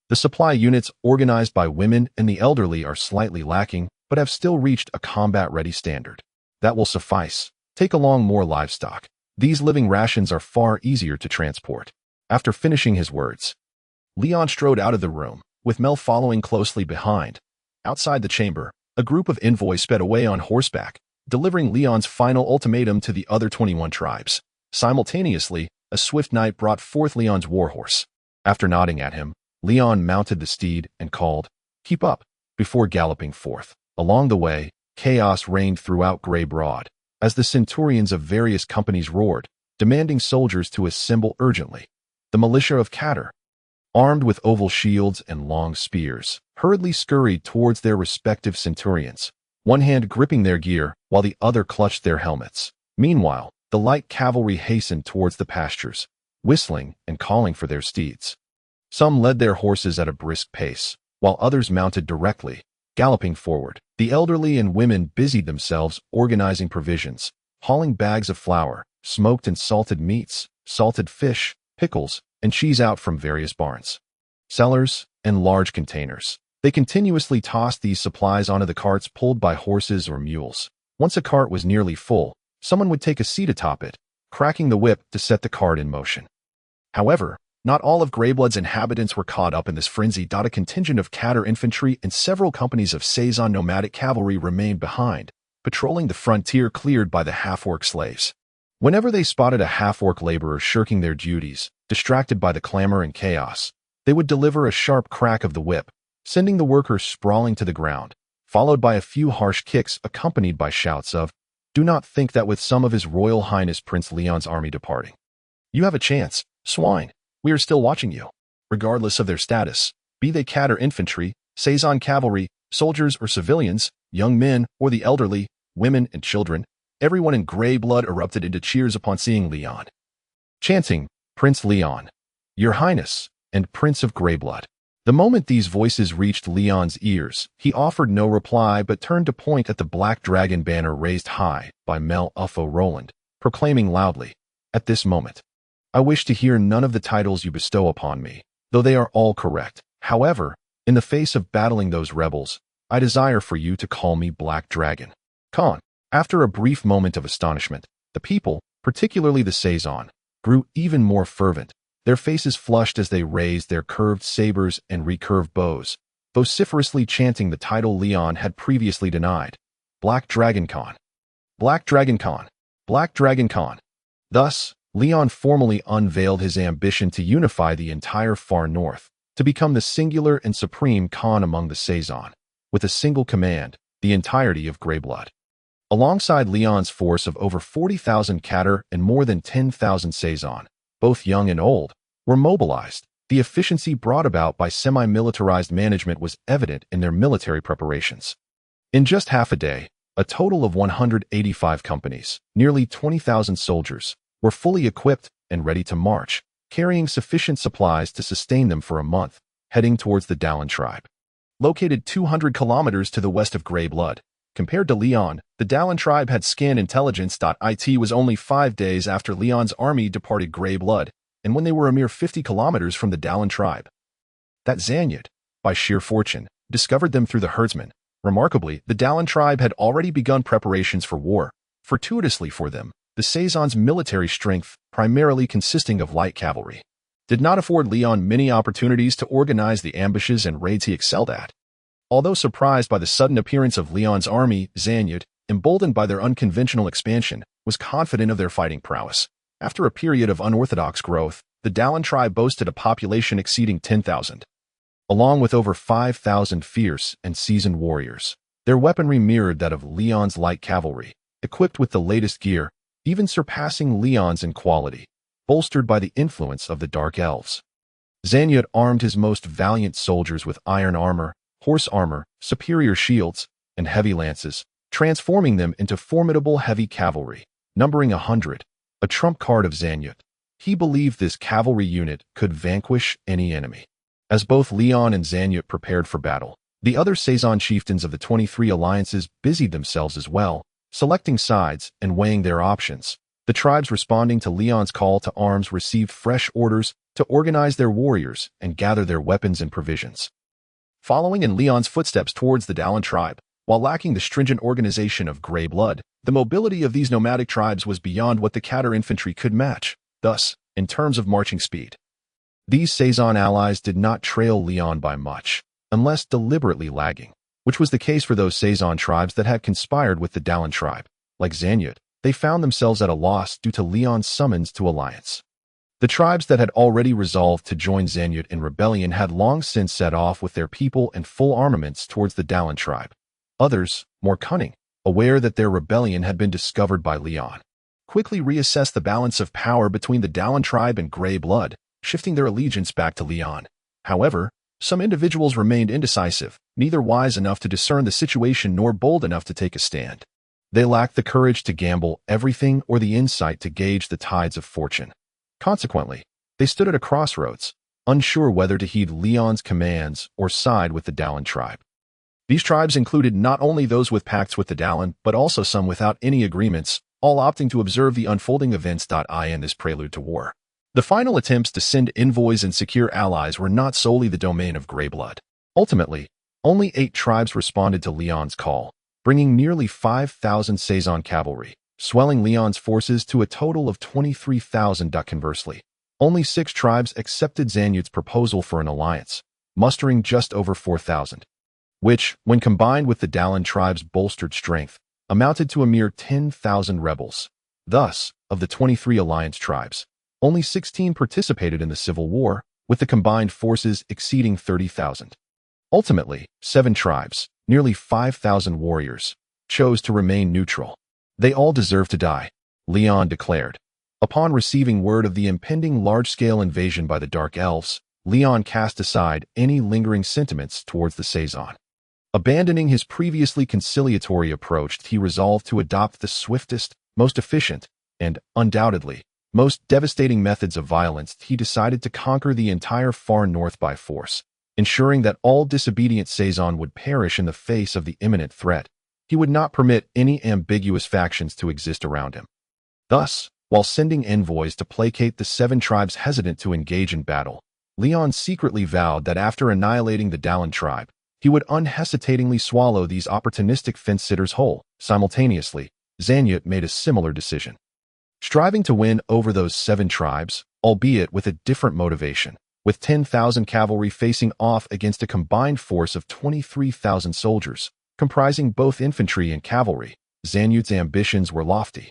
The supply units organized by women and the elderly are slightly lacking, but have still reached a combat-ready standard. That will suffice. Take along more livestock. These living rations are far easier to transport." After finishing his words, Leon strode out of the room, with Mel following closely behind. Outside the chamber, a group of envoys sped away on horseback, delivering Leon's final ultimatum to the other 21 tribes. Simultaneously, a swift knight brought forth Leon's warhorse. After nodding at him, Leon mounted the steed and called, "Keep up," before galloping forth. Along the way, chaos reigned throughout Greybroad, as the centurions of various companies roared, demanding soldiers to assemble urgently. The militia of Cater, armed with oval shields and long spears, hurriedly scurried towards their respective centurions, one hand gripping their gear while the other clutched their helmets. Meanwhile, the light cavalry hastened towards the pastures, whistling and calling for their steeds. Some led their horses at a brisk pace, while others mounted directly, galloping forward. The elderly and women busied themselves organizing provisions, hauling bags of flour, smoked and salted meats, salted fish, pickles, and cheese out from various barns, cellars, and large containers. They continuously tossed these supplies onto the carts pulled by horses or mules. Once a cart was nearly full, someone would take a seat atop it, cracking the whip to set the cart in motion. However, not all of Greyblood's inhabitants were caught up in this frenzy. A contingent of Catter infantry and several companies of Saison nomadic cavalry remained behind, patrolling the frontier cleared by the half-orc slaves. Whenever they spotted a half-orc laborer shirking their duties, distracted by the clamor and chaos, they would deliver a sharp crack of the whip, sending the worker sprawling to the ground, followed by a few harsh kicks accompanied by shouts of, "Do not think that with some of His Royal Highness Prince Leon's army departing, you have a chance, swine. We are still watching you." Regardless of their status, be they Catter infantry, Saison cavalry, soldiers or civilians, young men or the elderly, women and children, everyone in Greyblood erupted into cheers upon seeing Leon, chanting, "Prince Leon, Your Highness, and Prince of Greyblood." The moment these voices reached Leon's ears, he offered no reply but turned to point at the black dragon banner raised high by Mel Uffo Roland, proclaiming loudly, "At this moment, I wish to hear none of the titles you bestow upon me, though they are all correct. However, in the face of battling those rebels, I desire for you to call me Black Dragon." Khan. After a brief moment of astonishment, the people, particularly the Saison, grew even more fervent, their faces flushed as they raised their curved sabers and recurved bows, vociferously chanting the title Leon had previously denied, "Black Dragon Khan! Black Dragon Khan! Black Dragon Khan!" Thus, Leon formally unveiled his ambition to unify the entire far north, to become the singular and supreme Khan among the Saison, with a single command, the entirety of Greyblood. Alongside Leon's force of over 40,000 Catter and more than 10,000 Saison, both young and old, were mobilized. The efficiency brought about by semi-militarized management was evident in their military preparations. In just half a day, a total of 185 companies, nearly 20,000 soldiers, were fully equipped and ready to march, carrying sufficient supplies to sustain them for a month, heading towards the Dallin tribe. Located 200 kilometers to the west of Greyblood, compared to Leon, the Dallin tribe had scanned intelligence. It was only 5 days after Leon's army departed Greyblood, and when they were a mere 50 kilometers from the Dallin tribe, that Zanyud, by sheer fortune, discovered them through the herdsmen. Remarkably, the Dallin tribe had already begun preparations for war. Fortuitously for them, the Saison's military strength, primarily consisting of light cavalry, did not afford Leon many opportunities to organize the ambushes and raids he excelled at. Although surprised by the sudden appearance of Leon's army, Zanyud, emboldened by their unconventional expansion, was confident of their fighting prowess. After a period of unorthodox growth, the Dallin tribe boasted a population exceeding 10,000. Along with over 5,000 fierce and seasoned warriors, their weaponry mirrored that of Leon's light cavalry, equipped with the latest gear, even surpassing Leon's in quality, bolstered by the influence of the Dark Elves. Zanyud armed his most valiant soldiers with iron armor, horse armor, superior shields, and heavy lances, transforming them into formidable heavy cavalry, numbering 100, a trump card of Zanyud. He believed this cavalry unit could vanquish any enemy. As both Leon and Zanyud prepared for battle, the other Saison chieftains of the 23 alliances busied themselves as well, selecting sides and weighing their options. The tribes responding to Leon's call to arms received fresh orders to organize their warriors and gather their weapons and provisions. Following in Leon's footsteps towards the Dallin tribe, while lacking the stringent organization of Greyblood, the mobility of these nomadic tribes was beyond what the Catter infantry could match. Thus, in terms of marching speed, these Saison allies did not trail Leon by much, unless deliberately lagging, which was the case for those Saison tribes that had conspired with the Dallin tribe. Like Zanyud, they found themselves at a loss due to Leon's summons to alliance. The tribes that had already resolved to join Zanyud in rebellion had long since set off with their people and full armaments towards the Dallin tribe. Others, more cunning, aware that their rebellion had been discovered by Leon, quickly reassessed the balance of power between the Dallin tribe and Greyblood, shifting their allegiance back to Leon. However, some individuals remained indecisive, neither wise enough to discern the situation nor bold enough to take a stand. They lacked the courage to gamble everything or the insight to gauge the tides of fortune. Consequently, they stood at a crossroads, unsure whether to heed Leon's commands or side with the Dallin tribe. These tribes included not only those with pacts with the Dallin, but also some without any agreements, all opting to observe the unfolding events. In this prelude to war, The final attempts to send envoys and secure allies were not solely the domain of Greyblood. Ultimately, only 8 tribes responded to Leon's call, bringing nearly 5,000 Saison cavalry, swelling Leon's forces to a total of 23,000. Conversely, only 6 tribes accepted Zanyut's proposal for an alliance, mustering just over 4,000, which, when combined with the Dallin tribe's bolstered strength, amounted to a mere 10,000 rebels. Thus, of the 23 alliance tribes, only 16 participated in the civil war, with the combined forces exceeding 30,000. Ultimately, 7 tribes, nearly 5,000 warriors, chose to remain neutral. They all deserve to die, Leon declared. Upon receiving word of the impending large-scale invasion by the Dark Elves, Leon cast aside any lingering sentiments towards the Saison. Abandoning his previously conciliatory approach, he resolved to adopt the swiftest, most efficient, and, undoubtedly, most devastating methods of violence. He decided to conquer the entire far north by force, ensuring that all disobedient Saison would perish in the face of the imminent threat. He would not permit any ambiguous factions to exist around him. Thus, while sending envoys to placate the 7 tribes hesitant to engage in battle, Leon secretly vowed that after annihilating the Dallin tribe, he would unhesitatingly swallow these opportunistic fence-sitters whole. Simultaneously, Zanyut made a similar decision. Striving to win over those 7 tribes, albeit with a different motivation, with 10,000 cavalry facing off against a combined force of 23,000 soldiers, comprising both infantry and cavalry, Zanyut's ambitions were lofty.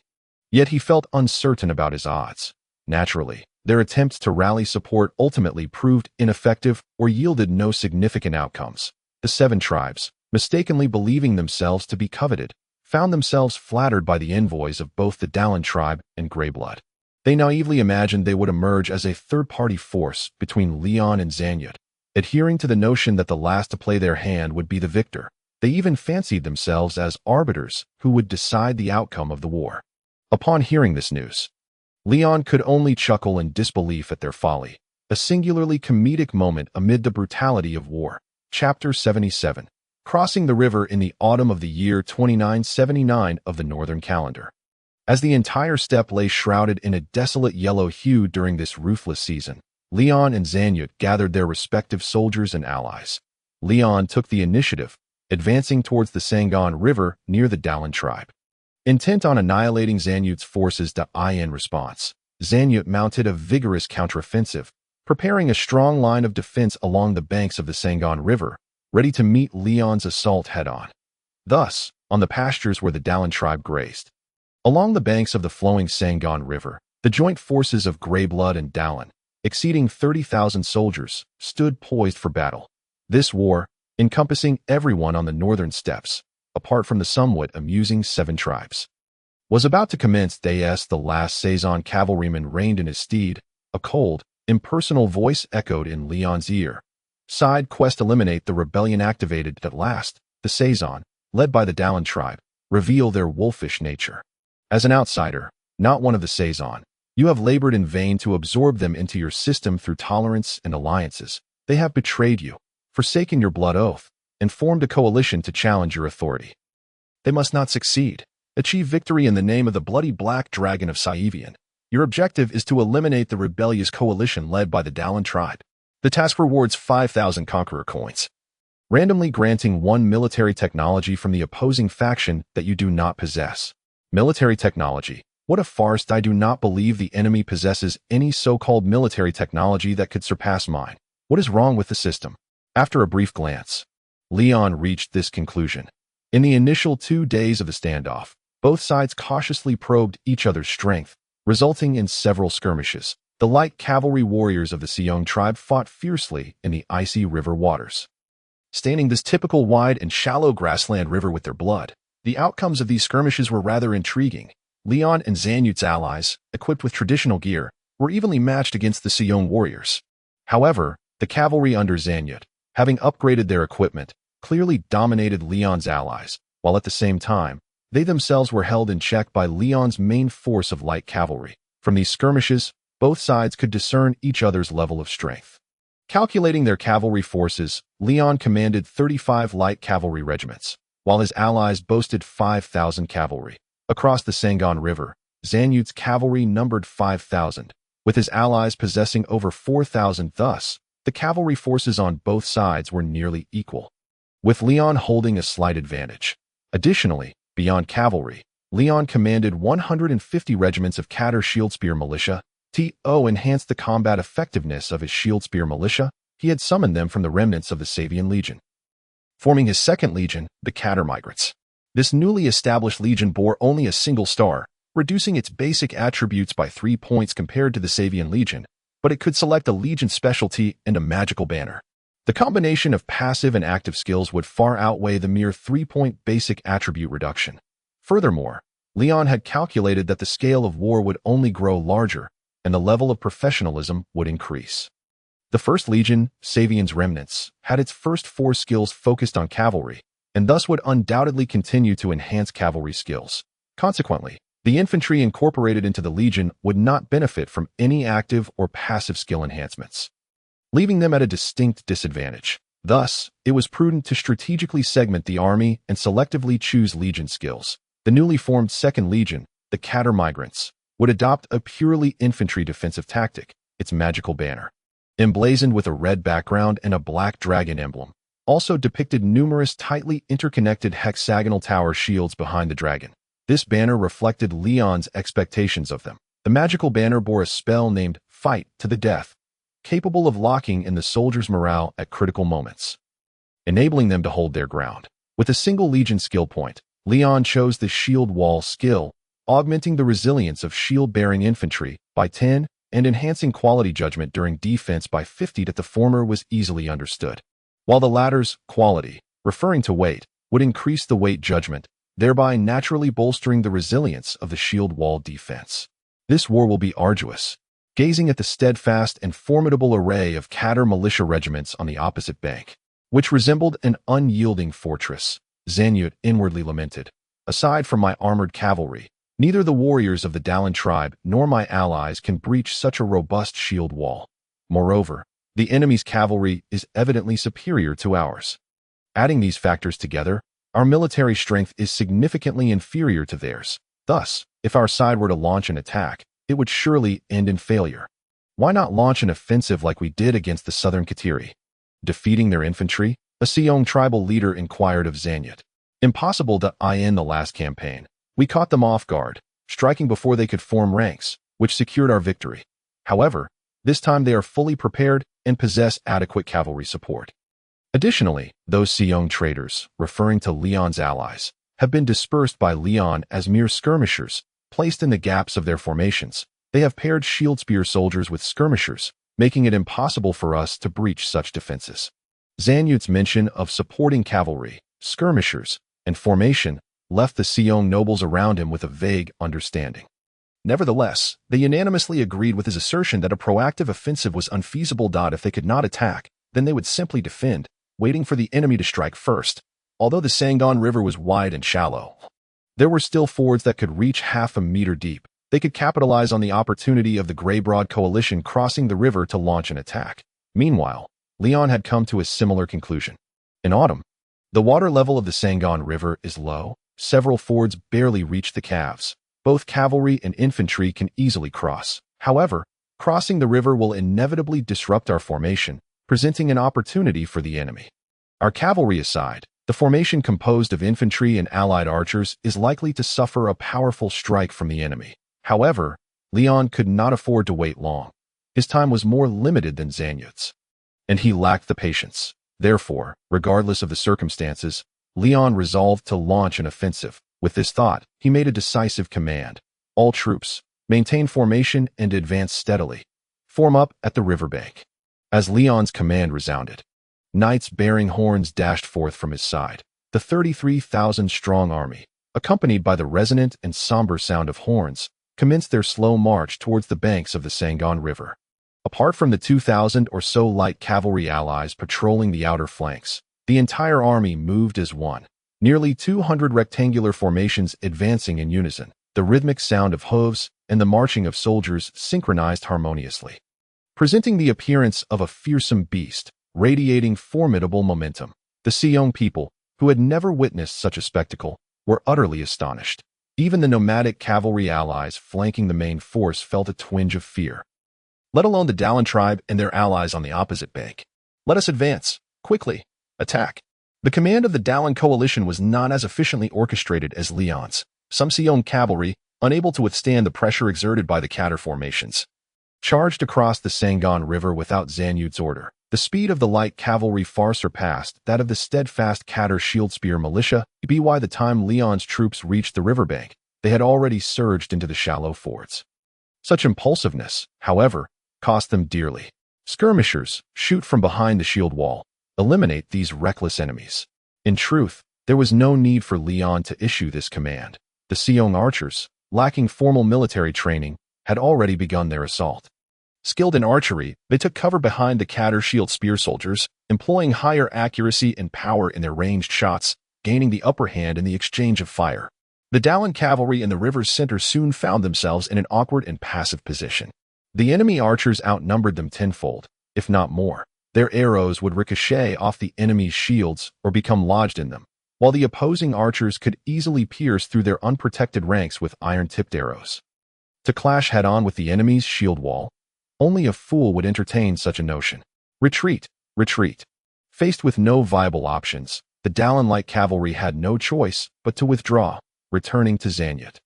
Yet he felt uncertain about his odds. Naturally, their attempts to rally support ultimately proved ineffective or yielded no significant outcomes. The 7 tribes, mistakenly believing themselves to be coveted, found themselves flattered by the envoys of both the Dallin tribe and Greyblood. They naively imagined they would emerge as a third-party force between Leon and Zanyut, adhering to the notion that the last to play their hand would be the victor. They even fancied themselves as arbiters who would decide the outcome of the war. Upon hearing this news, Leon could only chuckle in disbelief at their folly, a singularly comedic moment amid the brutality of war. Chapter 77. Crossing the river in the autumn of the year 2979 of the northern calendar. As the entire steppe lay shrouded in a desolate yellow hue during this ruthless season, Leon and Zanyut gathered their respective soldiers and allies. Leon took the initiative, advancing towards the Sangon River near the Dallin tribe. Intent on annihilating Zanyut's forces in response, Zanyut mounted a vigorous counteroffensive, preparing a strong line of defense along the banks of the Sangon River, ready to meet Leon's assault head-on. Thus, on the pastures where the Dallin tribe grazed, along the banks of the flowing Sangon River, the joint forces of Greyblood and Dallin, exceeding 30,000 soldiers, stood poised for battle. This war, encompassing everyone on the northern steppes, apart from the somewhat amusing 7 tribes, was about to commence. The last Saison cavalryman reined in his steed. A cold, impersonal voice echoed in Leon's ear. Side quest eliminate the rebellion activated. At last, the Saison, led by the Dallin tribe, reveal their wolfish nature. As an outsider, not one of the Saison, you have labored in vain to absorb them into your system through tolerance and alliances. They have betrayed you, forsaken your blood oath, and formed a coalition to challenge your authority. They must not succeed. Achieve victory in the name of the bloody black dragon of Saivian. Your objective is to eliminate the rebellious coalition led by the Dallin tribe. The task rewards 5,000 conqueror coins, randomly granting 1 military technology from the opposing faction that you do not possess. Military technology. What a farce. I do not believe the enemy possesses any so-called military technology that could surpass mine. What is wrong with the system? After a brief glance, Leon reached this conclusion. In the initial 2 days of the standoff, both sides cautiously probed each other's strength, resulting in several skirmishes. The light cavalry warriors of the Seong tribe fought fiercely in the icy river waters, staining this typical wide and shallow grassland river with their blood. The outcomes of these skirmishes were rather intriguing. Leon and Zanyut's allies, equipped with traditional gear, were evenly matched against the Seong warriors. However, the cavalry under Zanyut, having upgraded their equipment, clearly dominated Leon's allies, while at the same time, they themselves were held in check by Leon's main force of light cavalry. From these skirmishes, both sides could discern each other's level of strength. Calculating their cavalry forces, Leon commanded 35 light cavalry regiments, while his allies boasted 5,000 cavalry. Across the Sangon River, Zanyut's cavalry numbered 5,000, with his allies possessing over 4,000. Thus, the cavalry forces on both sides were nearly equal, with Leon holding a slight advantage. Additionally, beyond cavalry, Leon commanded 150 regiments of Catter shield spear militia. To enhance the combat effectiveness of his shield spear militia, he had summoned them from the remnants of the Savian Legion, forming his second legion, the Catter migrants. This newly established legion bore only a single star, reducing its basic attributes by 3 points compared to the Savian Legion, but it could select a legion specialty and a magical banner. The combination of passive and active skills would far outweigh the mere 3-point basic attribute reduction. Furthermore, Leon had calculated that the scale of war would only grow larger, and the level of professionalism would increase. The First Legion, Savian's remnants, had its first 4 skills focused on cavalry, and thus would undoubtedly continue to enhance cavalry skills. Consequently, the infantry incorporated into the Legion would not benefit from any active or passive skill enhancements, leaving them at a distinct disadvantage. Thus, it was prudent to strategically segment the army and selectively choose Legion skills. The newly formed Second Legion, the Catter migrants, would adopt a purely infantry defensive tactic, its magical banner, emblazoned with a red background and a black dragon emblem, also depicted numerous tightly interconnected hexagonal tower shields behind the dragon. This banner reflected Leon's expectations of them. The magical banner bore a spell named Fight to the Death, capable of locking in the soldiers' morale at critical moments, enabling them to hold their ground. With a single Legion skill point, Leon chose the Shield Wall skill, augmenting the resilience of shield-bearing infantry by 10 and enhancing quality judgment during defense by 50. That the former was easily understood, while the latter's quality, referring to weight, would increase the weight judgment, thereby naturally bolstering the resilience of the shield wall defense. This war will be arduous. Gazing at the steadfast and formidable array of Catter militia regiments on the opposite bank, which resembled an unyielding fortress, Zanyut inwardly lamented. Aside from my armored cavalry, neither the warriors of the Dallin tribe nor my allies can breach such a robust shield wall. Moreover, the enemy's cavalry is evidently superior to ours. Adding these factors together, our military strength is significantly inferior to theirs. Thus, if our side were to launch an attack, it would surely end in failure. Why not launch an offensive like we did against the southern Kateri? Defeating their infantry? A Seong tribal leader inquired of Zanyut. Impossible to in the last campaign. We caught them off guard, striking before they could form ranks, which secured our victory. However, this time they are fully prepared and possess adequate cavalry support. Additionally, those Seong traders, referring to Leon's allies, have been dispersed by Leon as mere skirmishers, placed in the gaps of their formations. They have paired shield spear soldiers with skirmishers, making it impossible for us to breach such defenses. Zanyut's mention of supporting cavalry, skirmishers, and formation left the Seong nobles around him with a vague understanding. Nevertheless, they unanimously agreed with his assertion that a proactive offensive was unfeasible. If they could not attack, then they would simply defend, waiting for the enemy to strike first. Although the Sangdong River was wide and shallow, there were still fords that could reach half a meter deep. They could capitalize on the opportunity of the Greybroad coalition crossing the river to launch an attack. Meanwhile, Leon had come to a similar conclusion. In autumn, the water level of the Sangdong River is low. Several fords barely reach the calves. Both cavalry and infantry can easily cross. However, crossing the river will inevitably disrupt our formation, presenting an opportunity for the enemy. Our cavalry aside, the formation composed of infantry and allied archers is likely to suffer a powerful strike from the enemy. However, Leon could not afford to wait long. His time was more limited than Zanyut's, and he lacked the patience. Therefore, regardless of the circumstances, Leon resolved to launch an offensive. With this thought, he made a decisive command. All troops, maintain formation and advance steadily. Form up at the riverbank. As Leon's command resounded, knights bearing horns dashed forth from his side. The 33,000-strong army, accompanied by the resonant and somber sound of horns, commenced their slow march towards the banks of the Sangdong River. Apart from the 2,000 or so light cavalry allies patrolling the outer flanks, the entire army moved as one. Nearly 200 rectangular formations advancing in unison, the rhythmic sound of hooves and the marching of soldiers synchronized harmoniously, presenting the appearance of a fearsome beast, radiating formidable momentum. The Seong people, who had never witnessed such a spectacle, were utterly astonished. Even the nomadic cavalry allies flanking the main force felt a twinge of fear. let alone the Dallin tribe and their allies on the opposite bank. Let us advance. Quickly. Attack. The command of the Dallin coalition was not as efficiently orchestrated as Leon's. Some Sion cavalry, unable to withstand the pressure exerted by the Catter formations, charged across the Sangon River without Zanyut's order. The speed of the light cavalry far surpassed that of the steadfast Catter shield spear militia. By the time Leon's troops reached the riverbank, they had already surged into the shallow fords. Such impulsiveness, however, cost them dearly. Skirmishers, shoot from behind the shield wall. Eliminate these reckless enemies. In truth, there was no need for Leon to issue this command. The Sion archers, lacking formal military training, had already begun their assault. Skilled in archery, they took cover behind the Catter shield spear soldiers, employing higher accuracy and power in their ranged shots, gaining the upper hand in the exchange of fire. The Dallin cavalry in the river's center soon found themselves in an awkward and passive position. The enemy archers outnumbered them tenfold, if not more. Their arrows would ricochet off the enemy's shields or become lodged in them, while the opposing archers could easily pierce through their unprotected ranks with iron-tipped arrows. To clash head-on with the enemy's shield wall, only a fool would entertain such a notion. Retreat, retreat. Faced with no viable options, the Dallin light cavalry had no choice but to withdraw, returning to Zanyut,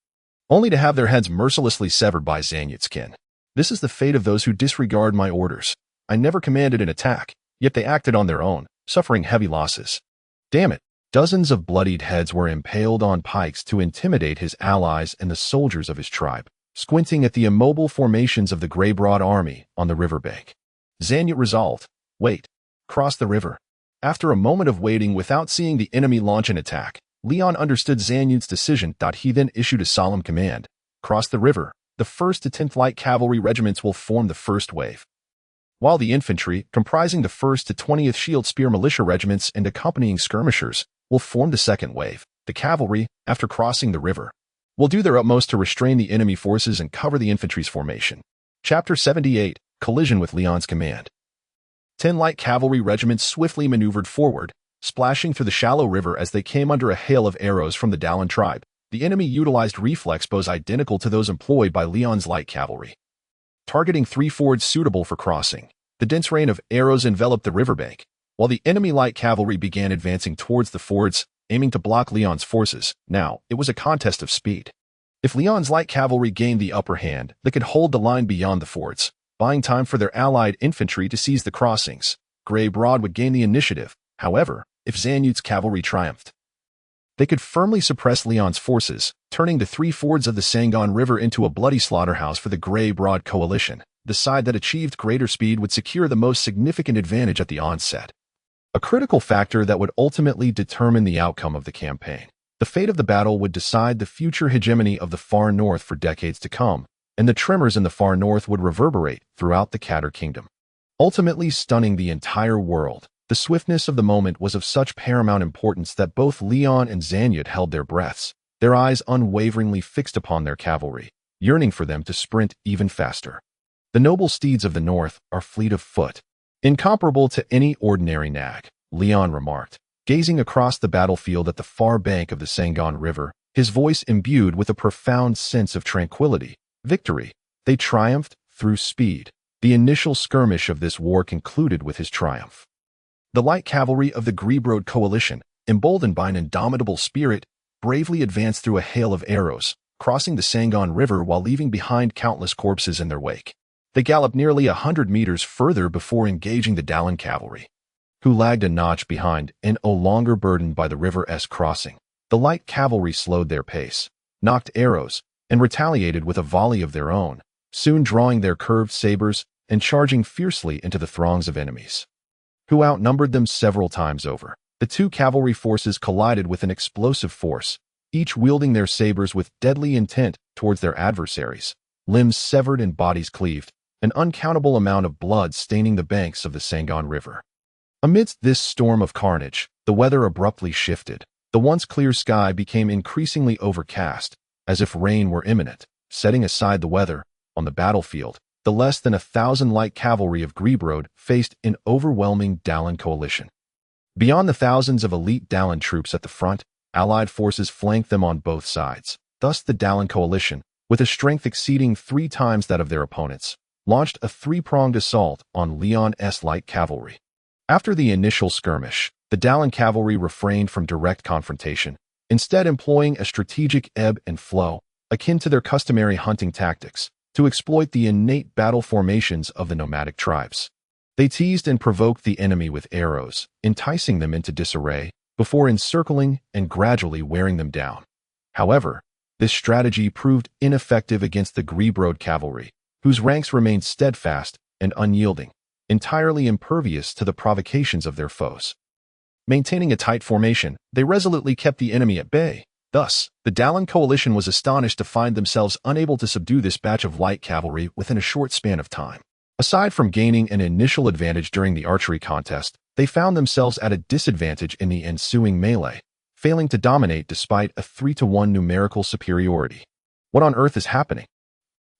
only to have their heads mercilessly severed by Zanyut's kin. This is the fate of those who disregard my orders. I never commanded an attack, yet they acted on their own, suffering heavy losses. Damn it! Dozens of bloodied heads were impaled on pikes to intimidate his allies and the soldiers of his tribe, squinting at the immobile formations of the Greybroad army on the riverbank. Zanyut resolved, wait, cross the river. After a moment of waiting without seeing the enemy launch an attack, Leon understood Zanyut's decision. He then issued a solemn command. Cross the river. The 1st to 10th Light Cavalry regiments will form the first wave, while the infantry, comprising the 1st to 20th Shield Spear Militia regiments and accompanying skirmishers, will form the second wave. The cavalry, after crossing the river, will do their utmost to restrain the enemy forces and cover the infantry's formation. Chapter 78, Collision with Leon's Command. 10 light cavalry regiments swiftly maneuvered forward, splashing through the shallow river as they came under a hail of arrows from the Dallin tribe. The enemy utilized reflex bows identical to those employed by Leon's light cavalry, targeting 3 fords suitable for crossing. The dense rain of arrows enveloped the riverbank, while the enemy light cavalry began advancing towards the fords, aiming to block Leon's forces. Now, it was a contest of speed. If Leon's light cavalry gained the upper hand, they could hold the line beyond the fords, buying time for their allied infantry to seize the crossings. Greybroad would gain the initiative. However, if Zanyut's cavalry triumphed, they could firmly suppress Leon's forces, turning the 3 fords of the Sangon River into a bloody slaughterhouse for the Greybroad coalition. The side that achieved greater speed would secure the most significant advantage at the onset, a critical factor that would ultimately determine the outcome of the campaign. The fate of the battle would decide the future hegemony of the far north for decades to come, and the tremors in the far north would reverberate throughout the Catter kingdom, ultimately stunning the entire world. The swiftness of the moment was of such paramount importance that both Leon and Zanyut held their breaths, their eyes unwaveringly fixed upon their cavalry, yearning for them to sprint even faster. The noble steeds of the north are fleet of foot, incomparable to any ordinary nag, Leon remarked, gazing across the battlefield at the far bank of the Sangon River, his voice imbued with a profound sense of tranquility. Victory. They triumphed through speed. The initial skirmish of this war concluded with his triumph. The light cavalry of the Greybroad coalition, emboldened by an indomitable spirit, bravely advanced through a hail of arrows, crossing the Sangon River while leaving behind countless corpses in their wake. They galloped nearly 100 meters further before engaging the Dallin cavalry, who lagged a notch behind and no longer burdened by the river-esque crossing. The light cavalry slowed their pace, knocked arrows, and retaliated with a volley of their own, soon drawing their curved sabers and charging fiercely into the throngs of enemies, who outnumbered them several times over. The 2 cavalry forces collided with an explosive force, each wielding their sabers with deadly intent towards their adversaries. Limbs severed and bodies cleaved, an uncountable amount of blood staining the banks of the Sangon River. Amidst this storm of carnage, the weather abruptly shifted. The once clear sky became increasingly overcast, as if rain were imminent. Setting aside the weather, on the battlefield, the less than 1,000 light cavalry of Greybroad faced an overwhelming Dallin coalition. Beyond the thousands of elite Dallin troops at the front, allied forces flanked them on both sides. Thus the Dallin coalition, with a strength exceeding 3 times that of their opponents, launched a three-pronged assault on Leon's light cavalry. After the initial skirmish, the Dallin cavalry refrained from direct confrontation, instead employing a strategic ebb and flow, akin to their customary hunting tactics, to exploit the innate battle formations of the nomadic tribes. They teased and provoked the enemy with arrows, enticing them into disarray, before encircling and gradually wearing them down. However, this strategy proved ineffective against the Rebillia cavalry, whose ranks remained steadfast and unyielding, entirely impervious to the provocations of their foes. Maintaining a tight formation, they resolutely kept the enemy at bay. Thus, the Dallin coalition was astonished to find themselves unable to subdue this batch of light cavalry within a short span of time. Aside from gaining an initial advantage during the archery contest, they found themselves at a disadvantage in the ensuing melee, failing to dominate despite a 3-to-1 numerical superiority. "What on earth is happening?"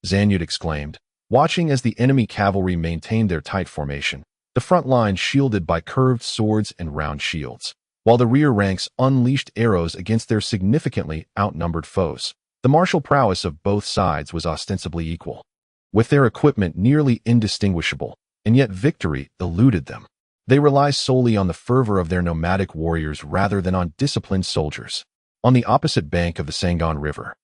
Zanyud exclaimed, watching as the enemy cavalry maintained their tight formation, the front line shielded by curved swords and round shields, while the rear ranks unleashed arrows against their significantly outnumbered foes. The martial prowess of both sides was ostensibly equal, with their equipment nearly indistinguishable, and yet victory eluded them. They rely solely on the fervor of their nomadic warriors rather than on disciplined soldiers. On the opposite bank of the Sangon River,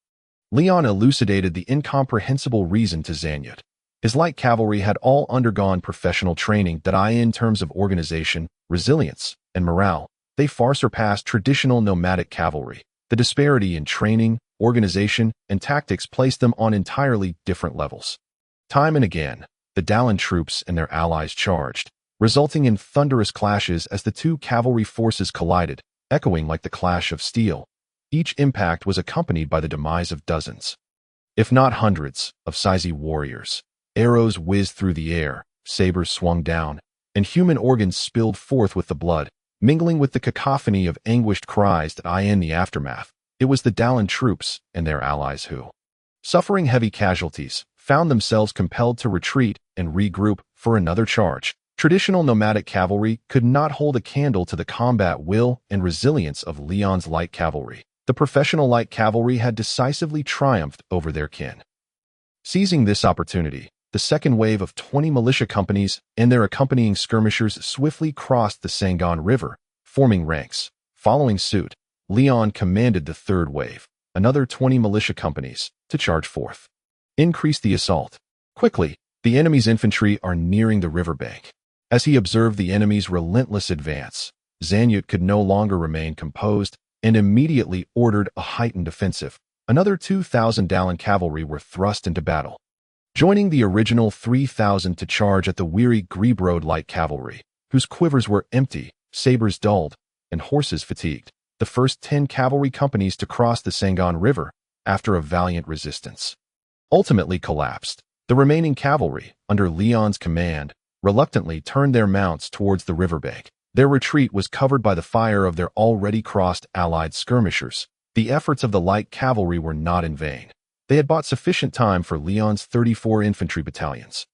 Leon elucidated the incomprehensible reason to Zanyud. His light cavalry had all undergone professional training that in terms of organization, resilience, and morale, they far surpassed traditional nomadic cavalry. The disparity in training, organization, and tactics placed them on entirely different levels. Time and again, the Dallin troops and their allies charged, resulting in thunderous clashes as the two cavalry forces collided, echoing like the clash of steel. Each impact was accompanied by the demise of dozens, if not hundreds, of Sizey warriors. Arrows whizzed through the air, sabers swung down, and human organs spilled forth with the blood, mingling with the cacophony of anguished cries that in the aftermath. It was the Dallin troops and their allies who, suffering heavy casualties, found themselves compelled to retreat and regroup for another charge. Traditional nomadic cavalry could not hold a candle to the combat will and resilience of Leon's light cavalry. The professional light cavalry had decisively triumphed over their kin. Seizing this opportunity, the second wave of 20 militia companies and their accompanying skirmishers swiftly crossed the Sangon River, forming ranks. Following suit, Leon commanded the third wave, another 20 militia companies, to charge forth. Increase the assault. Quickly, the enemy's infantry are nearing the riverbank. As he observed the enemy's relentless advance, Zanyud could no longer remain composed and immediately ordered a heightened offensive. Another 2,000 Dallin cavalry were thrust into battle, joining the original 3,000 to charge at the weary Rebillia light cavalry, whose quivers were empty, sabers dulled, and horses fatigued. The first 10 cavalry companies to cross the Sangon River, after a valiant resistance, ultimately collapsed. The remaining cavalry, under Leon's command, reluctantly turned their mounts towards the riverbank. Their retreat was covered by the fire of their already crossed allied skirmishers. The efforts of the light cavalry were not in vain. They had bought sufficient time for Leon's 34 infantry battalions,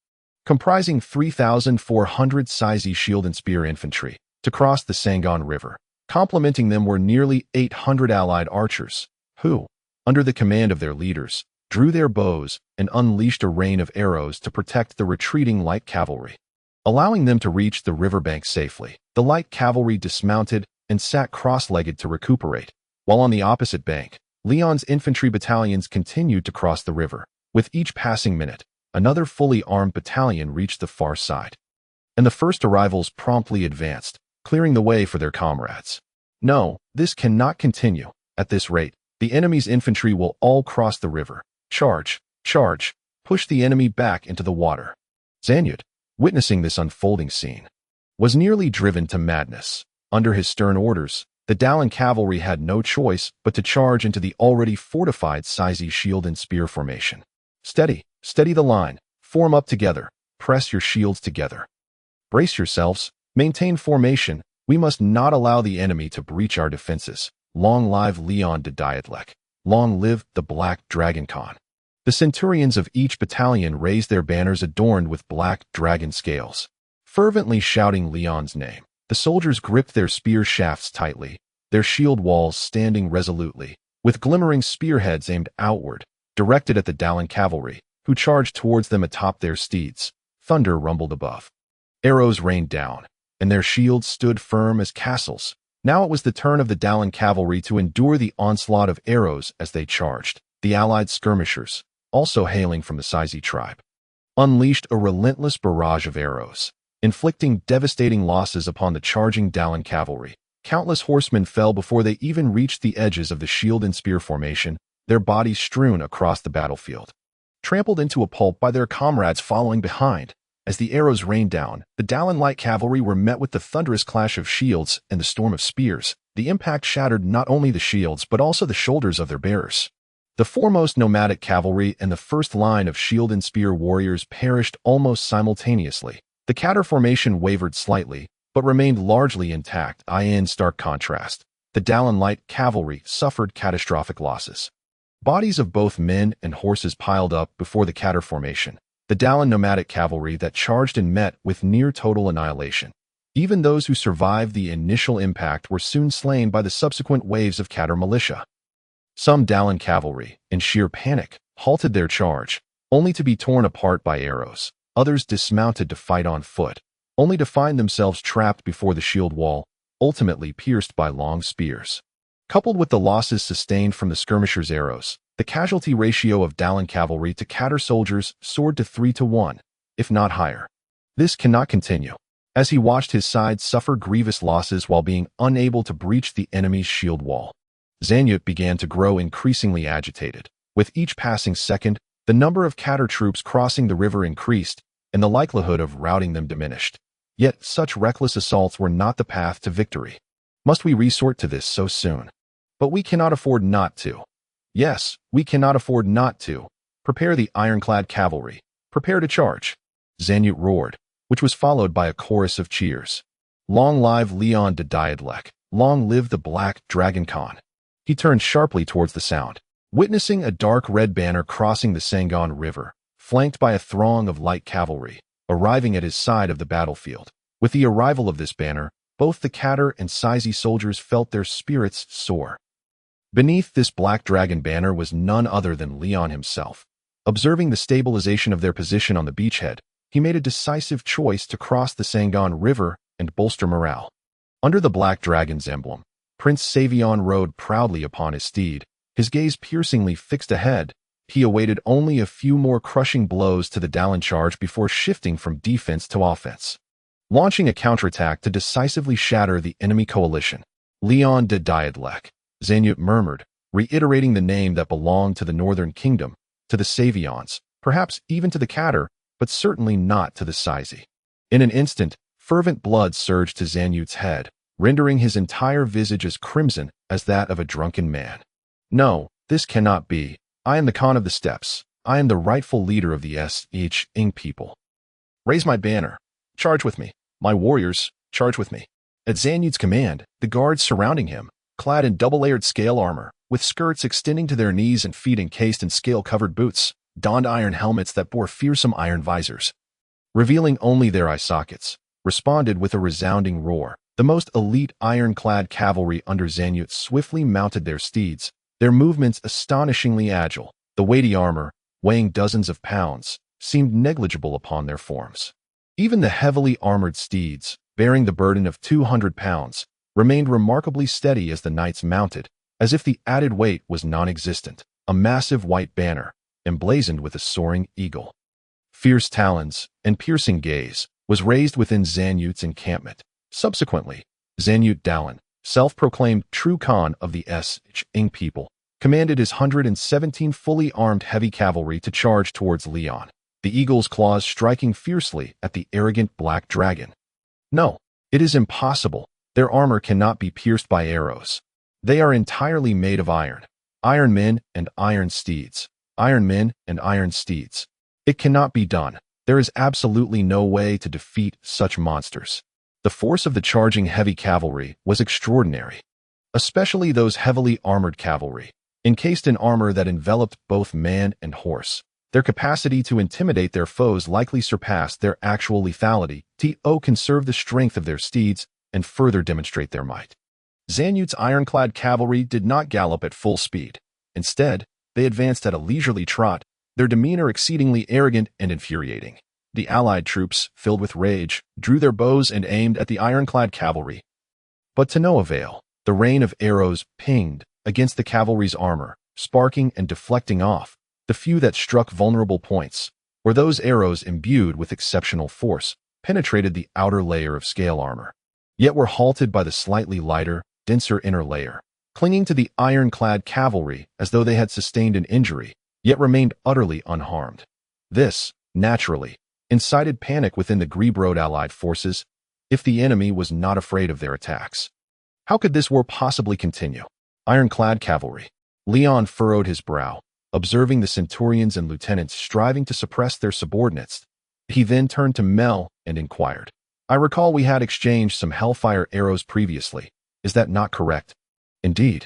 comprising 3,400 Sizey shield and spear infantry, to cross the Sangon River. Complementing them were nearly 800 allied archers, who, under the command of their leaders, drew their bows and unleashed a rain of arrows to protect the retreating light cavalry. Allowing them to reach the riverbank safely, the light cavalry dismounted and sat cross-legged to recuperate, while on the opposite bank, Leon's infantry battalions continued to cross the river. With each passing minute, another fully armed battalion reached the far side, and the first arrivals promptly advanced, clearing the way for their comrades. No, this cannot continue. At this rate, the enemy's infantry will all cross the river. Charge, charge, push the enemy back into the water. Zanyud, witnessing this unfolding scene, was nearly driven to madness. Under his stern orders, the Dallin cavalry had no choice but to charge into the already fortified Sizey shield and spear formation. Steady, steady the line, form up together, press your shields together. Brace yourselves, maintain formation, we must not allow the enemy to breach our defenses. Long live Leon de Diadlek. Long live the Black Dragon Khan. The centurions of each battalion raised their banners adorned with black dragon scales, fervently shouting Leon's name. The soldiers gripped their spear shafts tightly, their shield walls standing resolutely, with glimmering spearheads aimed outward, directed at the Dallin cavalry. who charged towards them atop their steeds. Thunder rumbled above. Arrows rained down, and their shields stood firm as castles. Now it was the turn of the Dallin cavalry to endure the onslaught of arrows as they charged. The allied skirmishers, also hailing from the Sizey tribe, unleashed a relentless barrage of arrows, inflicting devastating losses upon the charging Dallin cavalry. Countless horsemen fell before they even reached the edges of the shield and spear formation, their bodies strewn across the battlefield, trampled into a pulp by their comrades following behind. As the arrows rained down, the Dallin light cavalry were met with the thunderous clash of shields and the storm of spears. The impact shattered not only the shields but also the shoulders of their bearers. The foremost nomadic cavalry and the first line of shield and spear warriors perished almost simultaneously. The catter formation wavered slightly, but remained largely intact. In stark contrast, the Dallin light cavalry suffered catastrophic losses. Bodies of both men and horses piled up before the catter formation. The Dallin nomadic cavalry that charged and met with near-total annihilation. Even those who survived the initial impact were soon slain by the subsequent waves of catter militia. Some Dallin cavalry, in sheer panic, halted their charge, only to be torn apart by arrows. Others dismounted to fight on foot, only to find themselves trapped before the shield wall, ultimately pierced by long spears. Coupled with the losses sustained from the skirmishers' arrows, the casualty ratio of Dallin cavalry to catter soldiers soared to 3-1, if not higher. This cannot continue. As he watched his side suffer grievous losses while being unable to breach the enemy's shield wall, Zanyut began to grow increasingly agitated. With each passing second, the number of catter troops crossing the river increased, and the likelihood of routing them diminished. Yet such reckless assaults were not the path to victory. Must we resort to this so soon? But we cannot afford not to. Yes, we cannot afford not to. Prepare the ironclad cavalry. Prepare to charge. Zanyut roared, which was followed by a chorus of cheers. Long live Leon de Diadlek. Long live the Black Dragon Khan. He turned sharply towards the sound, witnessing a dark red banner crossing the Sangon River, flanked by a throng of light cavalry, arriving at his side of the battlefield. With the arrival of this banner, both the Catter and Sizey soldiers felt their spirits soar. Beneath this black dragon banner was none other than Leon himself. Observing the stabilization of their position on the beachhead, he made a decisive choice to cross the Sangon River and bolster morale. Under the black dragon's emblem, Prince Savion rode proudly upon his steed, his gaze piercingly fixed ahead. He awaited only a few more crushing blows to the Dallin charge before shifting from defense to offense, launching a counterattack to decisively shatter the enemy coalition. Leon de Diadlek, Zanyut murmured, reiterating the name that belonged to the northern kingdom, to the Savions, perhaps even to the Catter, but certainly not to the Sizey. In an instant, fervent blood surged to Zanyut's head, rendering his entire visage as crimson as that of a drunken man. No, this cannot be. I am the Khan of the Steppes. I am the rightful leader of the Ing people. Raise my banner. Charge with me. My warriors, charge with me. At Zanyut's command, the guards surrounding him, clad in double-layered scale armor, with skirts extending to their knees and feet encased in scale-covered boots, donned iron helmets that bore fearsome iron visors, revealing only their eye sockets, responded with a resounding roar. The most elite ironclad cavalry under Zanyut swiftly mounted their steeds, their movements astonishingly agile. The weighty armor, weighing dozens of pounds, seemed negligible upon their forms. Even the heavily armored steeds, bearing the burden of 200 pounds, remained remarkably steady as the knights mounted, as if the added weight was non-existent. A massive white banner, emblazoned with a soaring eagle, fierce talons, and piercing gaze, was raised within Zanyut's encampment. Subsequently, Zanyut Dallin, self-proclaimed true Khan of the Ing people, commanded his 117 fully armed heavy cavalry to charge towards Leon, the eagle's claws striking fiercely at the arrogant black dragon. No, it is impossible. Their armor cannot be pierced by arrows. They are entirely made of iron. Iron men and iron steeds. Iron men and iron steeds. It cannot be done. There is absolutely no way to defeat such monsters. The force of the charging heavy cavalry was extraordinary, especially those heavily armored cavalry, encased in armor that enveloped both man and horse. Their capacity to intimidate their foes likely surpassed their actual lethality. To conserve the strength of their steeds and further demonstrate their might. Zanyut's ironclad cavalry did not gallop at full speed. Instead, they advanced at a leisurely trot, their demeanor exceedingly arrogant and infuriating. The allied troops, filled with rage, drew their bows and aimed at the ironclad cavalry. But to no avail. The rain of arrows pinged against the cavalry's armor, sparking and deflecting off. The few that struck vulnerable points, or those arrows imbued with exceptional force, penetrated the outer layer of scale armor, yet were halted by the slightly lighter, denser inner layer, clinging to the ironclad cavalry as though they had sustained an injury, yet remained utterly unharmed. This, naturally, incited panic within the Rebillia allied forces, if the enemy was not afraid of their attacks. How could this war possibly continue? Ironclad cavalry. Leon furrowed his brow, observing the centurions and lieutenants striving to suppress their subordinates. He then turned to Mel and inquired, "I recall we had exchanged some hellfire arrows previously. Is that not correct?" "Indeed,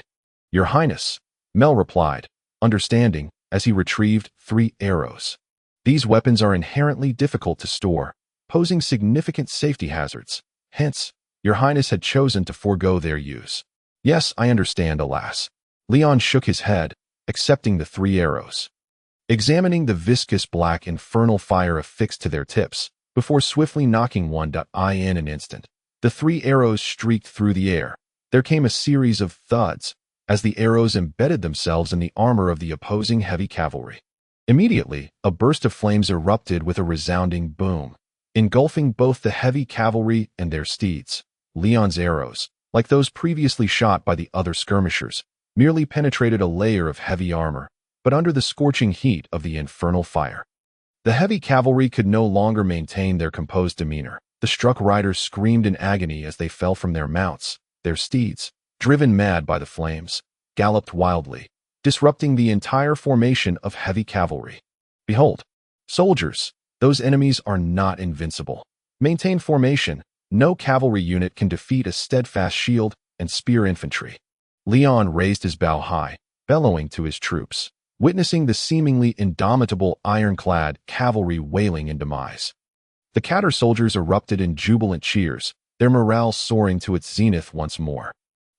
Your Highness," Mel replied, understanding, as he retrieved 3 arrows. "These weapons are inherently difficult to store, posing significant safety hazards. Hence, Your Highness had chosen to forego their use." "Yes, I understand, alas." Leon shook his head, accepting the 3 arrows. Examining the viscous black infernal fire affixed to their tips, before swiftly knocking one in an instant, the 3 arrows streaked through the air. There came a series of thuds, as the arrows embedded themselves in the armor of the opposing heavy cavalry. Immediately, a burst of flames erupted with a resounding boom, engulfing both the heavy cavalry and their steeds. Leon's arrows, like those previously shot by the other skirmishers, merely penetrated a layer of heavy armor, but under the scorching heat of the infernal fire. The heavy cavalry could no longer maintain their composed demeanor. The struck riders screamed in agony as they fell from their mounts. Their steeds, driven mad by the flames, galloped wildly, disrupting the entire formation of heavy cavalry. "Behold, soldiers, those enemies are not invincible. Maintain formation. No cavalry unit can defeat a steadfast shield and spear infantry." Leon raised his bow high, bellowing to his troops, witnessing the seemingly indomitable ironclad cavalry wailing in demise. The Catter soldiers erupted in jubilant cheers, their morale soaring to its zenith once more.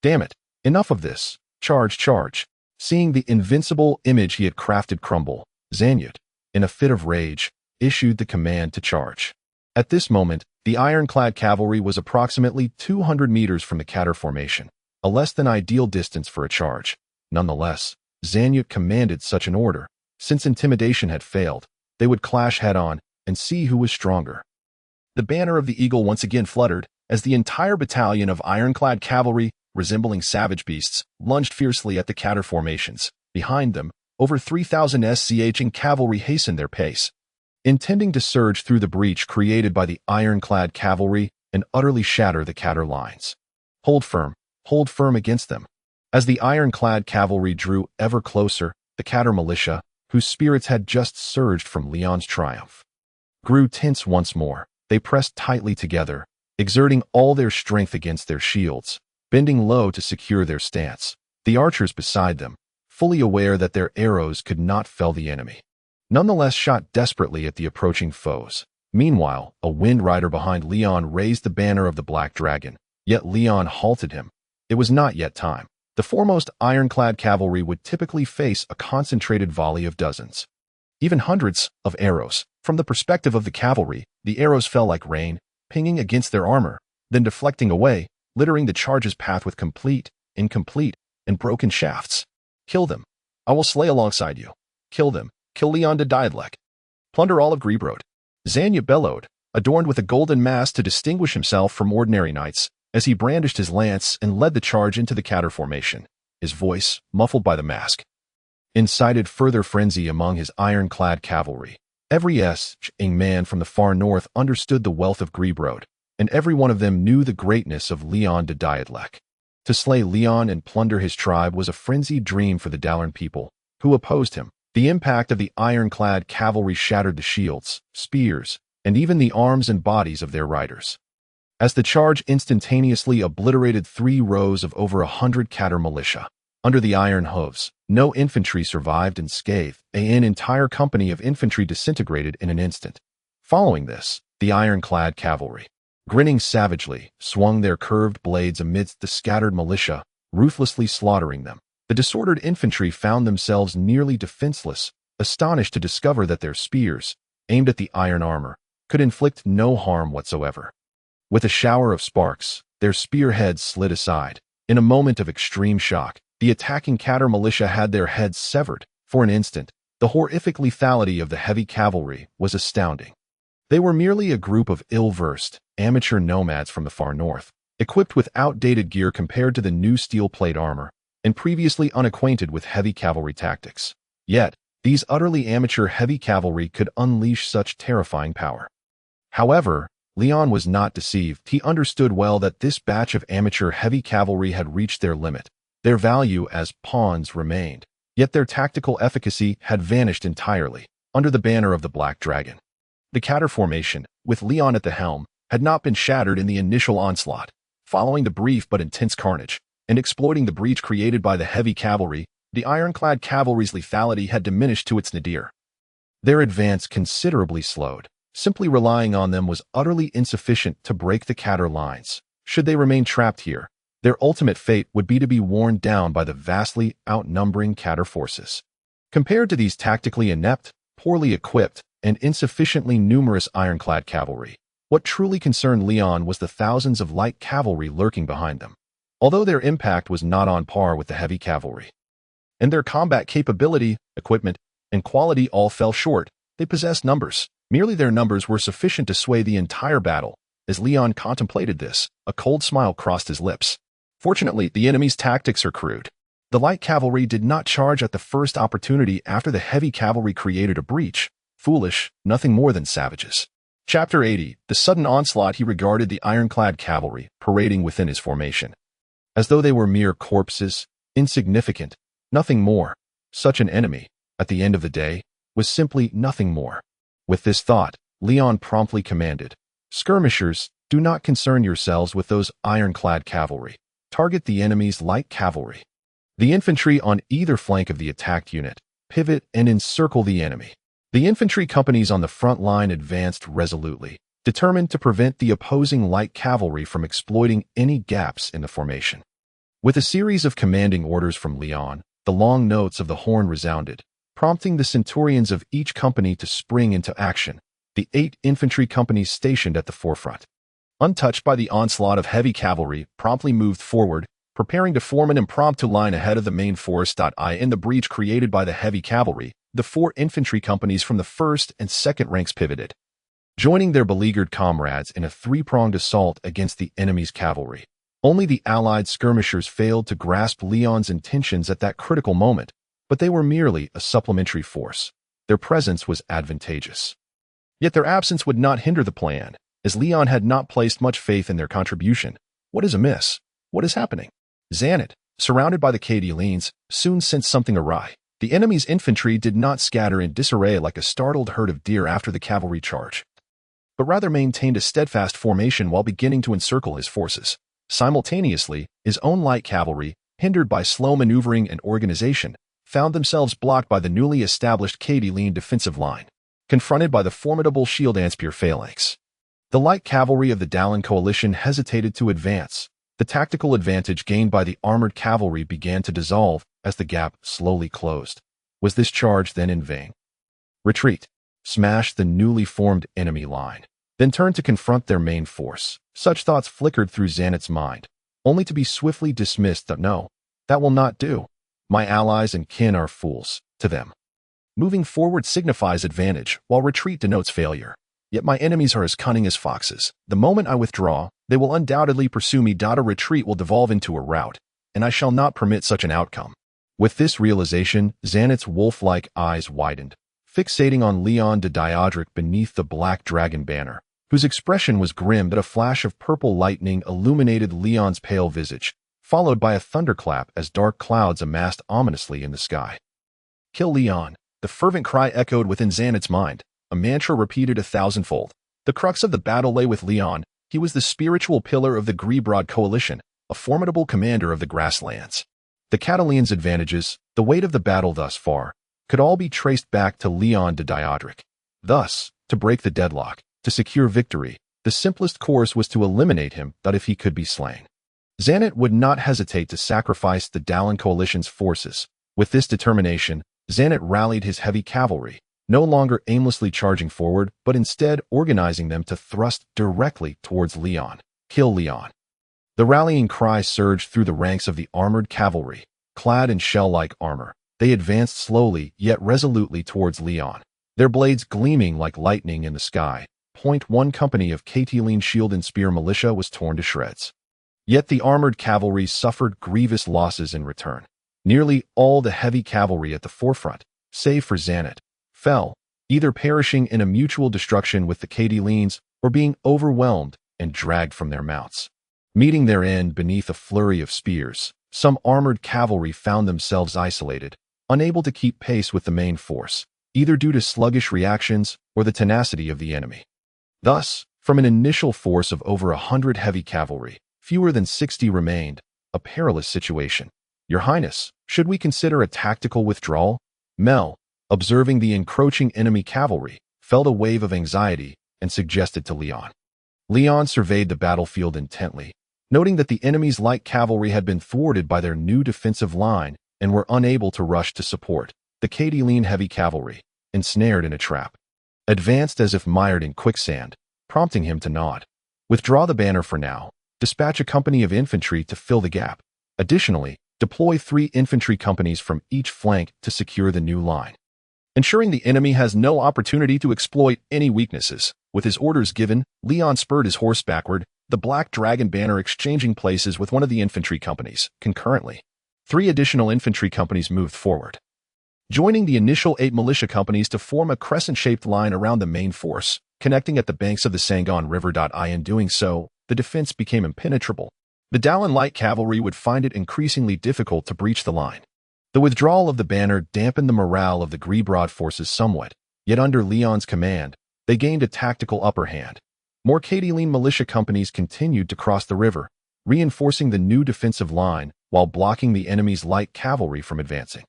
"Damn it, enough of this. Charge, charge." Seeing the invincible image he had crafted crumble, Zanyut, in a fit of rage, issued the command to charge. At this moment, the ironclad cavalry was approximately 200 meters from the Catter formation, a less than ideal distance for a charge. Nonetheless, Zanyut commanded such an order. Since intimidation had failed, they would clash head-on and see who was stronger. The banner of the eagle once again fluttered as the entire battalion of ironclad cavalry, resembling savage beasts, lunged fiercely at the Catter formations. Behind them, over 3,000 SCH and cavalry hastened their pace, intending to surge through the breach created by the ironclad cavalry and utterly shatter the Catter lines. Hold firm against them." As the ironclad cavalry drew ever closer, the Catter militia, whose spirits had just surged from Leon's triumph, grew tense once more. They pressed tightly together, exerting all their strength against their shields, bending low to secure their stance. The archers beside them, fully aware that their arrows could not fell the enemy, nonetheless shot desperately at the approaching foes. Meanwhile, a wind rider behind Leon raised the banner of the Black Dragon, yet Leon halted him. It was not yet time. The foremost ironclad cavalry would typically face a concentrated volley of dozens, even hundreds, of arrows. From the perspective of the cavalry, the arrows fell like rain, pinging against their armor, then deflecting away, littering the charge's path with complete, incomplete, and broken shafts. "Kill them. I will slay alongside you. Kill them. Kill Leon de Diadlek. Plunder all of Rebillia." Zanyut bellowed, adorned with a golden mask to distinguish himself from ordinary knights, as he brandished his lance and led the charge into the Catter formation. His voice, muffled by the mask, incited further frenzy among his ironclad cavalry. Every man from the far north understood the wealth of Rebillia, and every one of them knew the greatness of Leon de Diadlek. To slay Leon and plunder his tribe was a frenzied dream for the Dalaran people, who opposed him. The impact of the ironclad cavalry shattered the shields, spears, and even the arms and bodies of their riders, as the charge instantaneously obliterated 3 rows of over 100 Catter militia. Under the iron hooves, no infantry survived unscathed. An entire company of infantry disintegrated in an instant. Following this, the ironclad cavalry, grinning savagely, swung their curved blades amidst the scattered militia, ruthlessly slaughtering them. The disordered infantry found themselves nearly defenseless, astonished to discover that their spears, aimed at the iron armor, could inflict no harm whatsoever. With a shower of sparks, their spearheads slid aside. In a moment of extreme shock, the attacking Catter militia had their heads severed. For an instant, the horrific lethality of the heavy cavalry was astounding. They were merely a group of ill-versed, amateur nomads from the far north, equipped with outdated gear compared to the new steel plate armor, and previously unacquainted with heavy cavalry tactics. Yet, these utterly amateur heavy cavalry could unleash such terrifying power. However, Leon was not deceived. He understood well that this batch of amateur heavy cavalry had reached their limit. Their value as pawns remained, yet their tactical efficacy had vanished entirely under the banner of the Black Dragon. The Catter formation, with Leon at the helm, had not been shattered in the initial onslaught. Following the brief but intense carnage, and exploiting the breach created by the heavy cavalry, the ironclad cavalry's lethality had diminished to its nadir. Their advance considerably slowed. Simply relying on them was utterly insufficient to break the Catter lines. Should they remain trapped here, their ultimate fate would be to be worn down by the vastly outnumbering Catter forces. Compared to these tactically inept, poorly equipped, and insufficiently numerous ironclad cavalry, what truly concerned Leon was the thousands of light cavalry lurking behind them. Although their impact was not on par with the heavy cavalry, and their combat capability, equipment, and quality all fell short, they possessed numbers. Merely their numbers were sufficient to sway the entire battle. As Leon contemplated this, a cold smile crossed his lips. Fortunately, the enemy's tactics are crude. The light cavalry did not charge at the first opportunity after the heavy cavalry created a breach. Foolish, nothing more than savages. Chapter 80. The sudden onslaught. He regarded the ironclad cavalry parading within his formation, as though they were mere corpses, insignificant, nothing more. Such an enemy, at the end of the day, was simply nothing more. With this thought, Leon promptly commanded, "Skirmishers, do not concern yourselves with those ironclad cavalry. Target the enemy's light cavalry. The infantry on either flank of the attacked unit, pivot and encircle the enemy." The infantry companies on the front line advanced resolutely, determined to prevent the opposing light cavalry from exploiting any gaps in the formation. With a series of commanding orders from Leon, the long notes of the horn resounded, prompting the centurions of each company to spring into action. The 8 infantry companies stationed at the forefront, untouched by the onslaught of heavy cavalry, promptly moved forward, preparing to form an impromptu line ahead of the main force. In the breach created by the heavy cavalry, the 4 infantry companies from the first and second ranks pivoted, joining their beleaguered comrades in a 3-pronged assault against the enemy's cavalry. Only the allied skirmishers failed to grasp Leon's intentions at that critical moment, but they were merely a supplementary force. Their presence was advantageous. Yet their absence would not hinder the plan, as Leon had not placed much faith in their contribution. What is amiss? What is happening? Zanet, surrounded by the Cadilines, soon sensed something awry. The enemy's infantry did not scatter in disarray like a startled herd of deer after the cavalry charge, but rather maintained a steadfast formation while beginning to encircle his forces. Simultaneously, his own light cavalry, hindered by slow maneuvering and organization, found themselves blocked by the newly established Cadiline defensive line, confronted by the formidable shield and spear phalanx. The light cavalry of the Dallin coalition hesitated to advance. The tactical advantage gained by the armored cavalry began to dissolve as the gap slowly closed. Was this charge then in vain? Retreat. Smash the newly formed enemy line, then turn to confront their main force. Such thoughts flickered through Zanet's mind, only to be swiftly dismissed. No, that will not do. My allies and kin are fools to them. Moving forward signifies advantage, while retreat denotes failure. Yet my enemies are as cunning as foxes. The moment I withdraw, they will undoubtedly pursue me. A retreat will devolve into a rout, and I shall not permit such an outcome. With this realization, Zanet's wolf-like eyes widened, fixating on Leon de Diodric beneath the Black Dragon banner, whose expression was grim. But a flash of purple lightning illuminated Leon's pale visage, followed by a thunderclap as dark clouds amassed ominously in the sky. Kill Leon. The fervent cry echoed within Zanet's mind, a mantra repeated 1,000-fold. The crux of the battle lay with Leon. He was the spiritual pillar of the Grebrod coalition, a formidable commander of the grasslands. The Catalians' advantages, the weight of the battle thus far, could all be traced back to Leon de Diodric. Thus, to break the deadlock, to secure victory, the simplest course was to eliminate him, if he could be slain. Zanet would not hesitate to sacrifice the Dallin coalition's forces. With this determination, Zanet rallied his heavy cavalry, no longer aimlessly charging forward, but instead organizing them to thrust directly towards Leon. Kill Leon. The rallying cry surged through the ranks of the armored cavalry, clad in shell-like armor. They advanced slowly yet resolutely towards Leon, their blades gleaming like lightning in the sky. One company of Catiline shield and spear militia was torn to shreds. Yet the armored cavalry suffered grievous losses in return. Nearly all the heavy cavalry at the forefront, save for Zanet, fell, either perishing in a mutual destruction with the Catilines or being overwhelmed and dragged from their mounts. Meeting their end beneath a flurry of spears, some armored cavalry found themselves isolated, unable to keep pace with the main force, either due to sluggish reactions or the tenacity of the enemy. Thus, from an initial force of over 100 heavy cavalry, fewer than 60 remained, a perilous situation. Your Highness, should we consider a tactical withdrawal? Mel, observing the encroaching enemy cavalry, felt a wave of anxiety and suggested to Leon. Leon surveyed the battlefield intently, noting that the enemy's light cavalry had been thwarted by their new defensive line and were unable to rush to support the Catiline heavy cavalry, ensnared in a trap. Advanced as if mired in quicksand, prompting him to nod. Withdraw the banner for now. Dispatch a company of infantry to fill the gap. Additionally, deploy 3 infantry companies from each flank to secure the new line, ensuring the enemy has no opportunity to exploit any weaknesses. With his orders given, Leon spurred his horse backward, the Black Dragon banner exchanging places with one of the infantry companies. Concurrently, 3 additional infantry companies moved forward, joining the initial 8 militia companies to form a crescent-shaped line around the main force, connecting at the banks of the Sangon River. In doing so, the defense became impenetrable. The Dallin light cavalry would find it increasingly difficult to breach the line. The withdrawal of the banner dampened the morale of the Grebrod forces somewhat, yet under Leon's command, they gained a tactical upper hand. More Catiline militia companies continued to cross the river, reinforcing the new defensive line while blocking the enemy's light cavalry from advancing.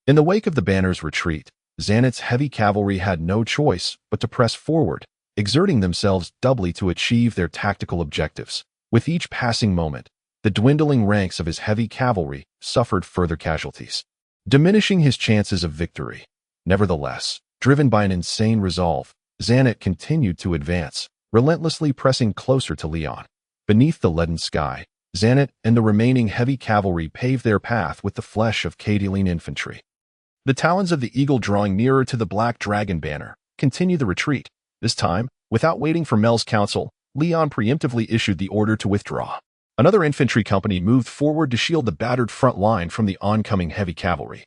In the wake of the banner's retreat, Zanet's heavy cavalry had no choice but to press forward, exerting themselves doubly to achieve their tactical objectives. With each passing moment, the dwindling ranks of his heavy cavalry suffered further casualties, diminishing his chances of victory. Nevertheless, driven by an insane resolve, Zanet continued to advance, relentlessly pressing closer to Leon. Beneath the leaden sky, Zanet and the remaining heavy cavalry paved their path with the flesh of Catiline infantry. The talons of the eagle drawing nearer to the Black Dragon banner continued the retreat. This time, without waiting for Mel's counsel, Leon preemptively issued the order to withdraw. Another infantry company moved forward to shield the battered front line from the oncoming heavy cavalry,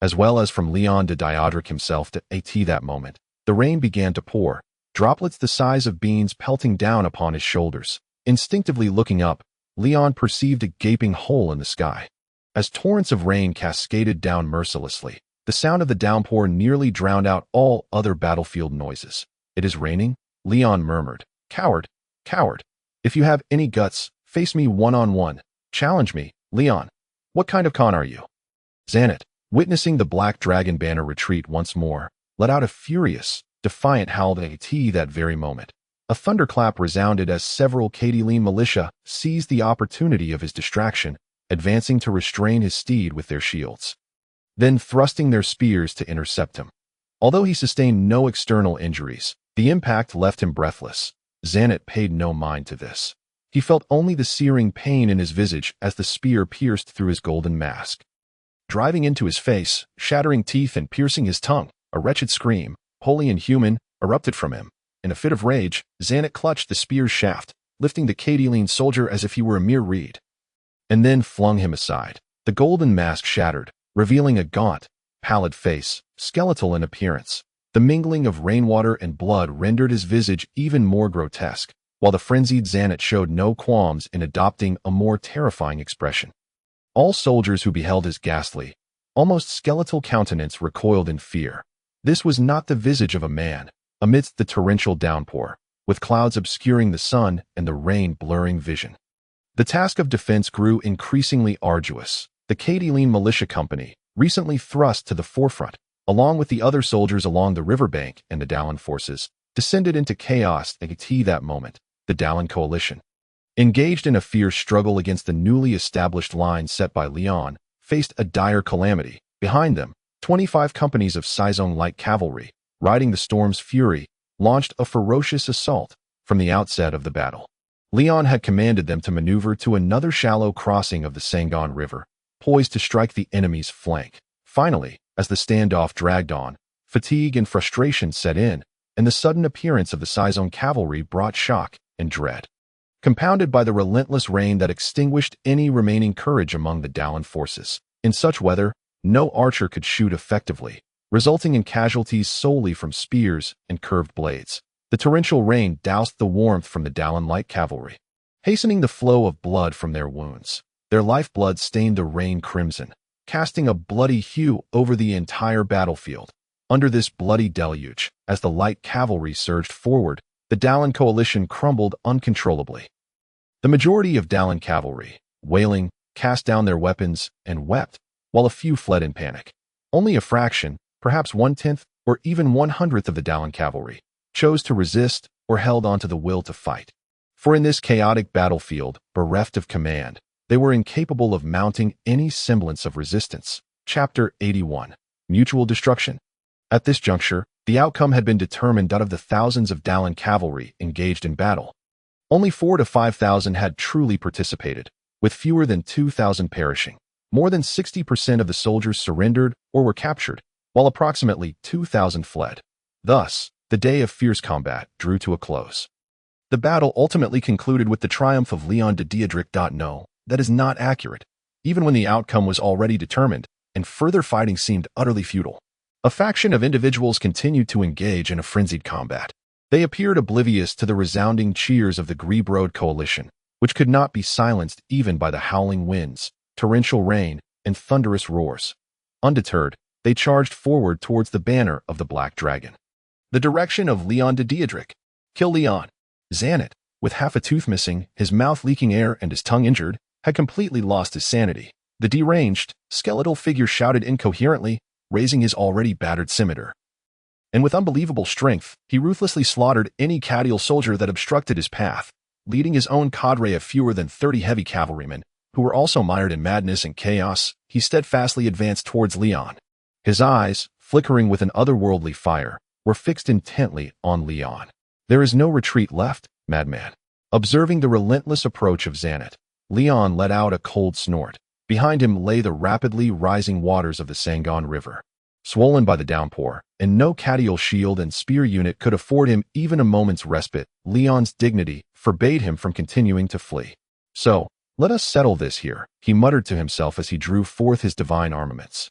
as well as from Leon de Diodric himself. At that moment, the rain began to pour, droplets the size of beans pelting down upon his shoulders. Instinctively looking up, Leon perceived a gaping hole in the sky. As torrents of rain cascaded down mercilessly, the sound of the downpour nearly drowned out all other battlefield noises. "It is raining?" Leon murmured. "Coward, coward. If you have any guts, face me one-on-one. Challenge me, Leon. What kind of con are you?" Zanet, witnessing the Black Dragon banner retreat once more, let out a furious, defiant howl. At that very moment, a thunderclap resounded as several Catiline militia seized the opportunity of his distraction, advancing to restrain his steed with their shields, then thrusting their spears to intercept him. Although he sustained no external injuries, the impact left him breathless. Zanet paid no mind to this. He felt only the searing pain in his visage as the spear pierced through his golden mask, driving into his face, shattering teeth and piercing his tongue. A wretched scream, wholly inhuman, erupted from him. In a fit of rage, Zanet clutched the spear's shaft, lifting the Catiline soldier as if he were a mere reed, and then flung him aside. The golden mask shattered, revealing a gaunt, pallid face, skeletal in appearance. The mingling of rainwater and blood rendered his visage even more grotesque, while the frenzied Zanet showed no qualms in adopting a more terrifying expression. All soldiers who beheld his ghastly, almost skeletal countenance recoiled in fear. This was not the visage of a man. Amidst the torrential downpour, with clouds obscuring the sun and the rain blurring vision, the task of defense grew increasingly arduous. The Catiline militia company, recently thrust to the forefront, along with the other soldiers along the riverbank and the Dallin forces, descended into chaos. At that moment, the Dallin coalition, engaged in a fierce struggle against the newly established line set by Leon, faced a dire calamity. Behind them, 25 companies of Sizong light cavalry, riding the storm's fury, launched a ferocious assault from the outset of the battle. Leon had commanded them to maneuver to another shallow crossing of the Sangon River, poised to strike the enemy's flank. Finally, as the standoff dragged on, fatigue and frustration set in, and the sudden appearance of the Sizong cavalry brought shock and dread, compounded by the relentless rain that extinguished any remaining courage among the Dallin forces. In such weather, no archer could shoot effectively, resulting in casualties solely from spears and curved blades. The torrential rain doused the warmth from the Dallin light cavalry, hastening the flow of blood from their wounds. Their lifeblood stained the rain crimson, casting a bloody hue over the entire battlefield. Under this bloody deluge, as the light cavalry surged forward, the Dallin coalition crumbled uncontrollably. The majority of Dallin cavalry, wailing, cast down their weapons and wept, while a few fled in panic. Only a fraction, perhaps 1/10 or even 1/100th of the Dallin cavalry, chose to resist or held on to the will to fight. For in this chaotic battlefield, bereft of command, they were incapable of mounting any semblance of resistance. Chapter 81. Mutual Destruction. At this juncture, the outcome had been determined out of the thousands of Dallin cavalry engaged in battle. Only 4,000 to 5,000 had truly participated, with fewer than 2,000 perishing. More than 60% of the soldiers surrendered or were captured, while approximately 2,000 fled. Thus, the day of fierce combat drew to a close. The battle ultimately concluded with the triumph of Leon de Diedrich. No, that is not accurate, even when the outcome was already determined, and further fighting seemed utterly futile. A faction of individuals continued to engage in a frenzied combat. They appeared oblivious to the resounding cheers of the Grebrode coalition, which could not be silenced even by the howling winds, torrential rain, and thunderous roars. Undeterred, they charged forward towards the banner of the Black Dragon. The direction of Leon de Diedrich. Kill Leon. Zanet, with half a tooth missing, his mouth leaking air and his tongue injured, had completely lost his sanity. The deranged, skeletal figure shouted incoherently, raising his already battered scimitar. And with unbelievable strength, he ruthlessly slaughtered any Cadial soldier that obstructed his path, leading his own cadre of fewer than 30 heavy cavalrymen, who were also mired in madness and chaos. He steadfastly advanced towards Leon. His eyes, flickering with an otherworldly fire, were fixed intently on Leon. There is no retreat left, madman. Observing the relentless approach of Zanet, Leon let out a cold snort. Behind him lay the rapidly rising waters of the Sangon River, swollen by the downpour, and no Cadial shield and spear unit could afford him even a moment's respite. Leon's dignity forbade him from continuing to flee. So, let us settle this here, he muttered to himself as he drew forth his divine armaments.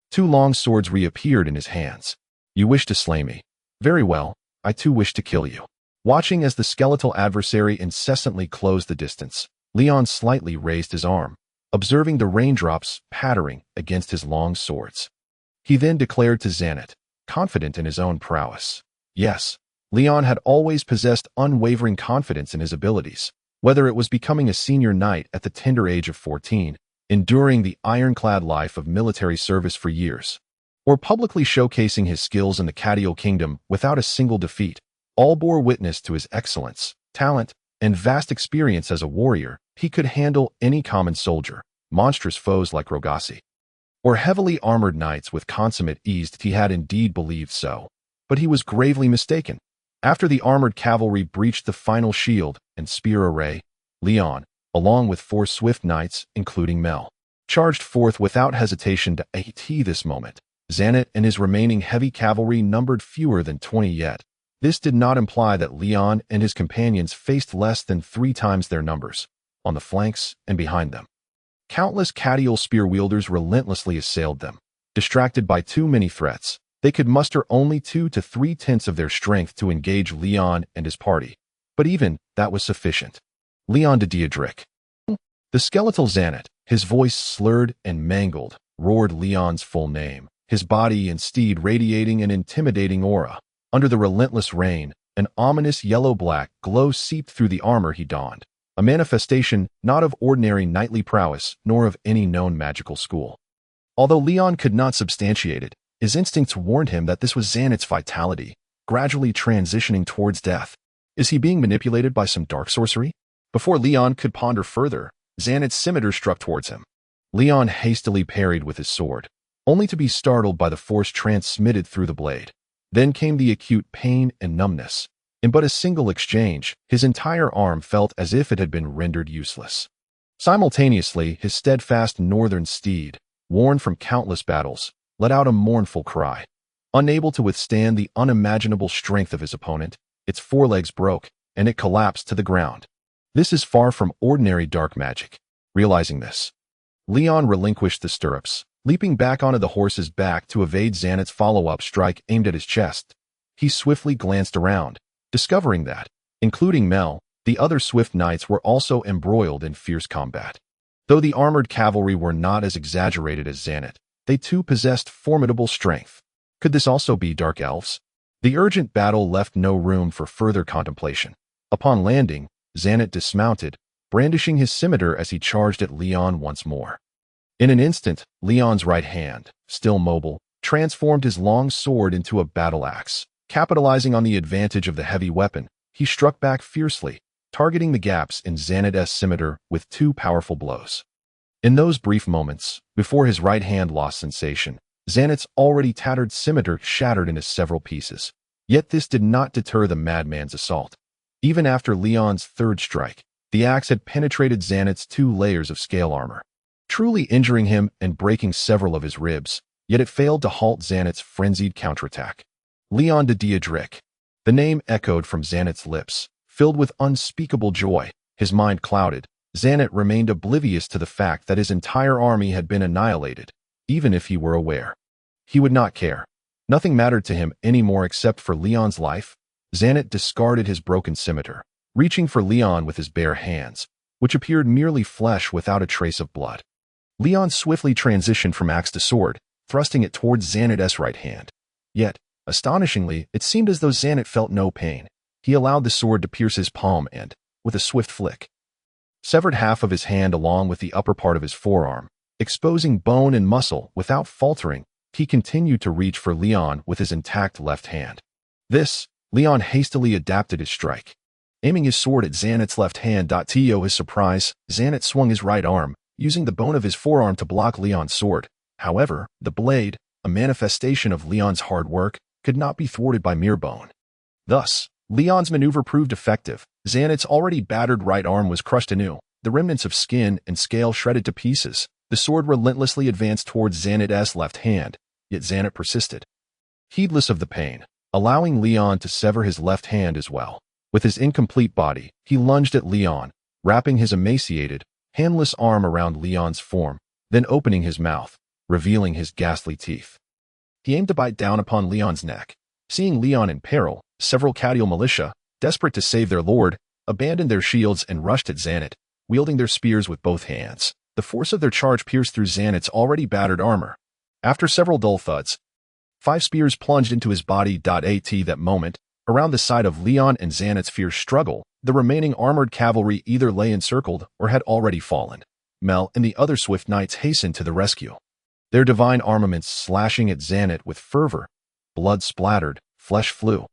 2 long swords reappeared in his hands. You wish to slay me. Very well, I too wish to kill you. Watching as the skeletal adversary incessantly closed the distance, Leon slightly raised his arm, observing the raindrops pattering against his long swords. He then declared to Zanet, confident in his own prowess. Yes, Leon had always possessed unwavering confidence in his abilities, whether it was becoming a senior knight at the tender age of 14, enduring the ironclad life of military service for years, or publicly showcasing his skills in the Cadial kingdom without a single defeat. All bore witness to his excellence, talent, and vast experience as a warrior. He could handle any common soldier, monstrous foes like Rogasi, or heavily armored knights with consummate ease. He had indeed believed so, but he was gravely mistaken. After the armored cavalry breached the final shield and spear array, Leon, along with 4 swift knights, including Mel, charged forth without hesitation to at this moment. Zanet and his remaining heavy cavalry numbered fewer than 20 yet. This did not imply that Leon and his companions faced less than 3 times their numbers, on the flanks and behind them. Countless Cadial spear-wielders relentlessly assailed them. Distracted by too many threats, they could muster only 2 to 3/10 of their strength to engage Leon and his party. But even that was sufficient. Leon de Diedrich. The skeletal Zanet, his voice slurred and mangled, roared Leon's full name, his body and steed radiating an intimidating aura. Under the relentless rain, an ominous yellow-black glow seeped through the armor he donned, a manifestation not of ordinary knightly prowess nor of any known magical school. Although Leon could not substantiate it, his instincts warned him that this was Zanet's vitality, gradually transitioning towards death. Is he being manipulated by some dark sorcery? Before Leon could ponder further, Zanet's scimitar struck towards him. Leon hastily parried with his sword, only to be startled by the force transmitted through the blade. Then came the acute pain and numbness. In but a single exchange, his entire arm felt as if it had been rendered useless. Simultaneously, his steadfast northern steed, worn from countless battles, let out a mournful cry. Unable to withstand the unimaginable strength of his opponent, its forelegs broke, and it collapsed to the ground. This is far from ordinary dark magic. Realizing this, Leon relinquished the stirrups, leaping back onto the horse's back to evade Zanet's follow-up strike aimed at his chest. He swiftly glanced around, discovering that, including Mel, the other swift knights were also embroiled in fierce combat. Though the armored cavalry were not as exaggerated as Zanet, they too possessed formidable strength. Could this also be dark elves? The urgent battle left no room for further contemplation. Upon landing, Zanet dismounted, brandishing his scimitar as he charged at Leon once more. In an instant, Leon's right hand, still mobile, transformed his long sword into a battle axe. Capitalizing on the advantage of the heavy weapon, he struck back fiercely, targeting the gaps in Zanet's scimitar with two powerful blows. In those brief moments, before his right hand lost sensation, Zanet's already tattered scimitar shattered into several pieces. Yet this did not deter the madman's assault. Even after Leon's third strike, the axe had penetrated Zanet's 2 layers of scale armor, truly injuring him and breaking several of his ribs, yet it failed to halt Zanet's frenzied counterattack. Leon de Diedrich. The name echoed from Zanet's lips, filled with unspeakable joy. His mind clouded. Zanet remained oblivious to the fact that his entire army had been annihilated, even if he were aware. He would not care. Nothing mattered to him anymore except for Leon's life. Zanet discarded his broken scimitar, reaching for Leon with his bare hands, which appeared merely flesh without a trace of blood. Leon swiftly transitioned from axe to sword, thrusting it towards Zanet's right hand. Yet, astonishingly, it seemed as though Zanet felt no pain. He allowed the sword to pierce his palm and, with a swift flick, severed half of his hand along with the upper part of his forearm. Exposing bone and muscle without faltering, he continued to reach for Leon with his intact left hand. Leon hastily adapted his strike. Aiming his sword at Zanet's left hand. To his surprise, Zanet swung his right arm, using the bone of his forearm to block Leon's sword. However, the blade, a manifestation of Leon's hard work, could not be thwarted by mere bone. Thus, Leon's maneuver proved effective. Zanet's already battered right arm was crushed anew, the remnants of skin and scale shredded to pieces. The sword relentlessly advanced towards Zanet's left hand, yet Zanet persisted, heedless of the pain, allowing Leon to sever his left hand as well. With his incomplete body, he lunged at Leon, wrapping his emaciated, handless arm around Leon's form, then opening his mouth, revealing his ghastly teeth. He aimed to bite down upon Leon's neck. Seeing Leon in peril, several Cadial militia, desperate to save their lord, abandoned their shields and rushed at Zanet, wielding their spears with both hands. The force of their charge pierced through Zanet's already battered armor. After several dull thuds, 5 spears plunged into his body. At that moment, around the side of Leon and Zanet's fierce struggle, the remaining armored cavalry either lay encircled or had already fallen. Mel and the other swift knights hastened to the rescue, their divine armaments slashing at Zanet with fervor. Blood splattered, flesh flew.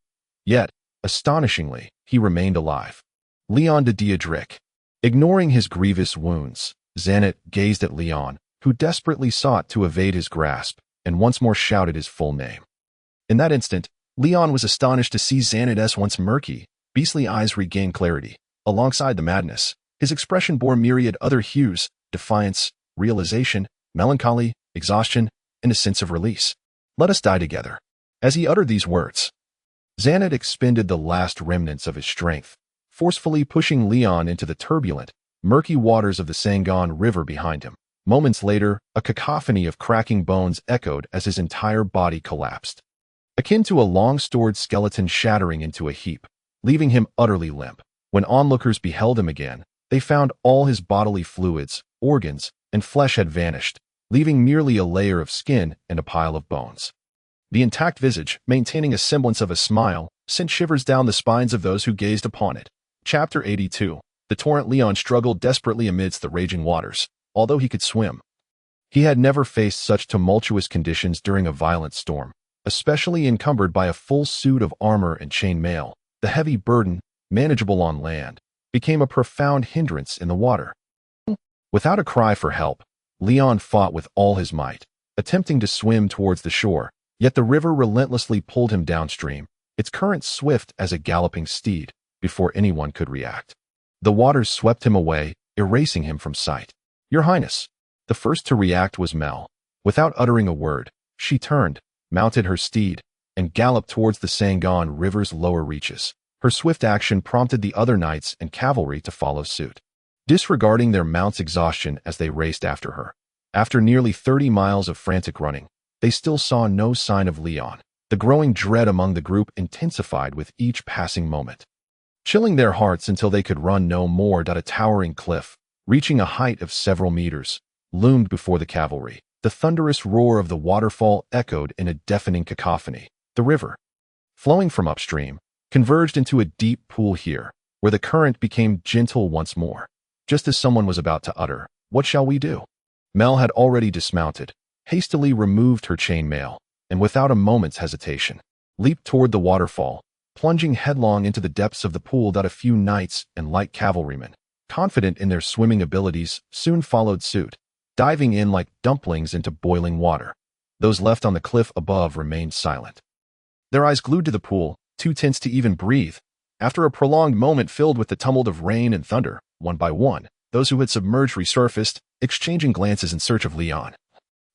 Yet, astonishingly, he remained alive. Leon de Diedrich. Ignoring his grievous wounds, Zanet gazed at Leon, who desperately sought to evade his grasp, and once more shouted his full name. In that instant, Leon was astonished to see Zanet's once murky, beastly eyes regain clarity. Alongside the madness, his expression bore myriad other hues: defiance, realization, melancholy, exhaustion, and a sense of release. "Let us die together." As he uttered these words, Zanet expended the last remnants of his strength, forcefully pushing Leon into the turbulent, murky waters of the Sangon River behind him. Moments later, a cacophony of cracking bones echoed as his entire body collapsed, akin to a long-stored skeleton shattering into a heap, leaving him utterly limp. When onlookers beheld him again, they found all his bodily fluids, organs, and flesh had vanished, leaving merely a layer of skin and a pile of bones. The intact visage, maintaining a semblance of a smile, sent shivers down the spines of those who gazed upon it. Chapter 82. The torrent. Leon struggled desperately amidst the raging waters. Although he could swim, he had never faced such tumultuous conditions during a violent storm, especially encumbered by a full suit of armor and chain mail. The heavy burden, manageable on land, became a profound hindrance in the water. Without a cry for help, Leon fought with all his might, attempting to swim towards the shore, yet the river relentlessly pulled him downstream, its current swift as a galloping steed, before anyone could react. The waters swept him away, erasing him from sight. "Your Highness." The first to react was Mel. Without uttering a word, she turned, mounted her steed, and galloped towards the Sangon River's lower reaches. Her swift action prompted the other knights and cavalry to follow suit, disregarding their mounts' exhaustion as they raced after her. After nearly 30 miles of frantic running, they still saw no sign of Leon. The growing dread among the group intensified with each passing moment, chilling their hearts until they could run no more. A towering cliff, reaching a height of several meters, loomed before the cavalry. The thunderous roar of the waterfall echoed in a deafening cacophony. The river, flowing from upstream, converged into a deep pool here, where the current became gentle once more. Just as someone was about to utter, "What shall we do?" Mel had already dismounted, hastily removed her chainmail, and without a moment's hesitation, leaped toward the waterfall, plunging headlong into the depths of the pool. A few knights and light cavalrymen, confident in their swimming abilities, soon followed suit, diving in like dumplings into boiling water. Those left on the cliff above remained silent, their eyes glued to the pool, too tense to even breathe. After a prolonged moment filled with the tumult of rain and thunder, one by one, those who had submerged resurfaced, exchanging glances in search of Leon.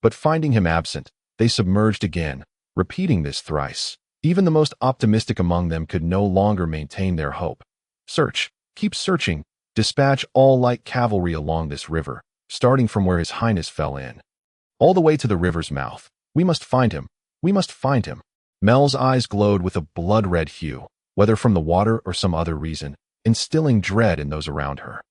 But finding him absent, they submerged again, repeating this thrice. Even the most optimistic among them could no longer maintain their hope. "Search, keep searching, dispatch all light cavalry along this river, starting from where His Highness fell in, all the way to the river's mouth. We must find him. We must find him." Mel's eyes glowed with a blood-red hue, whether from the water or some other reason, instilling dread in those around her.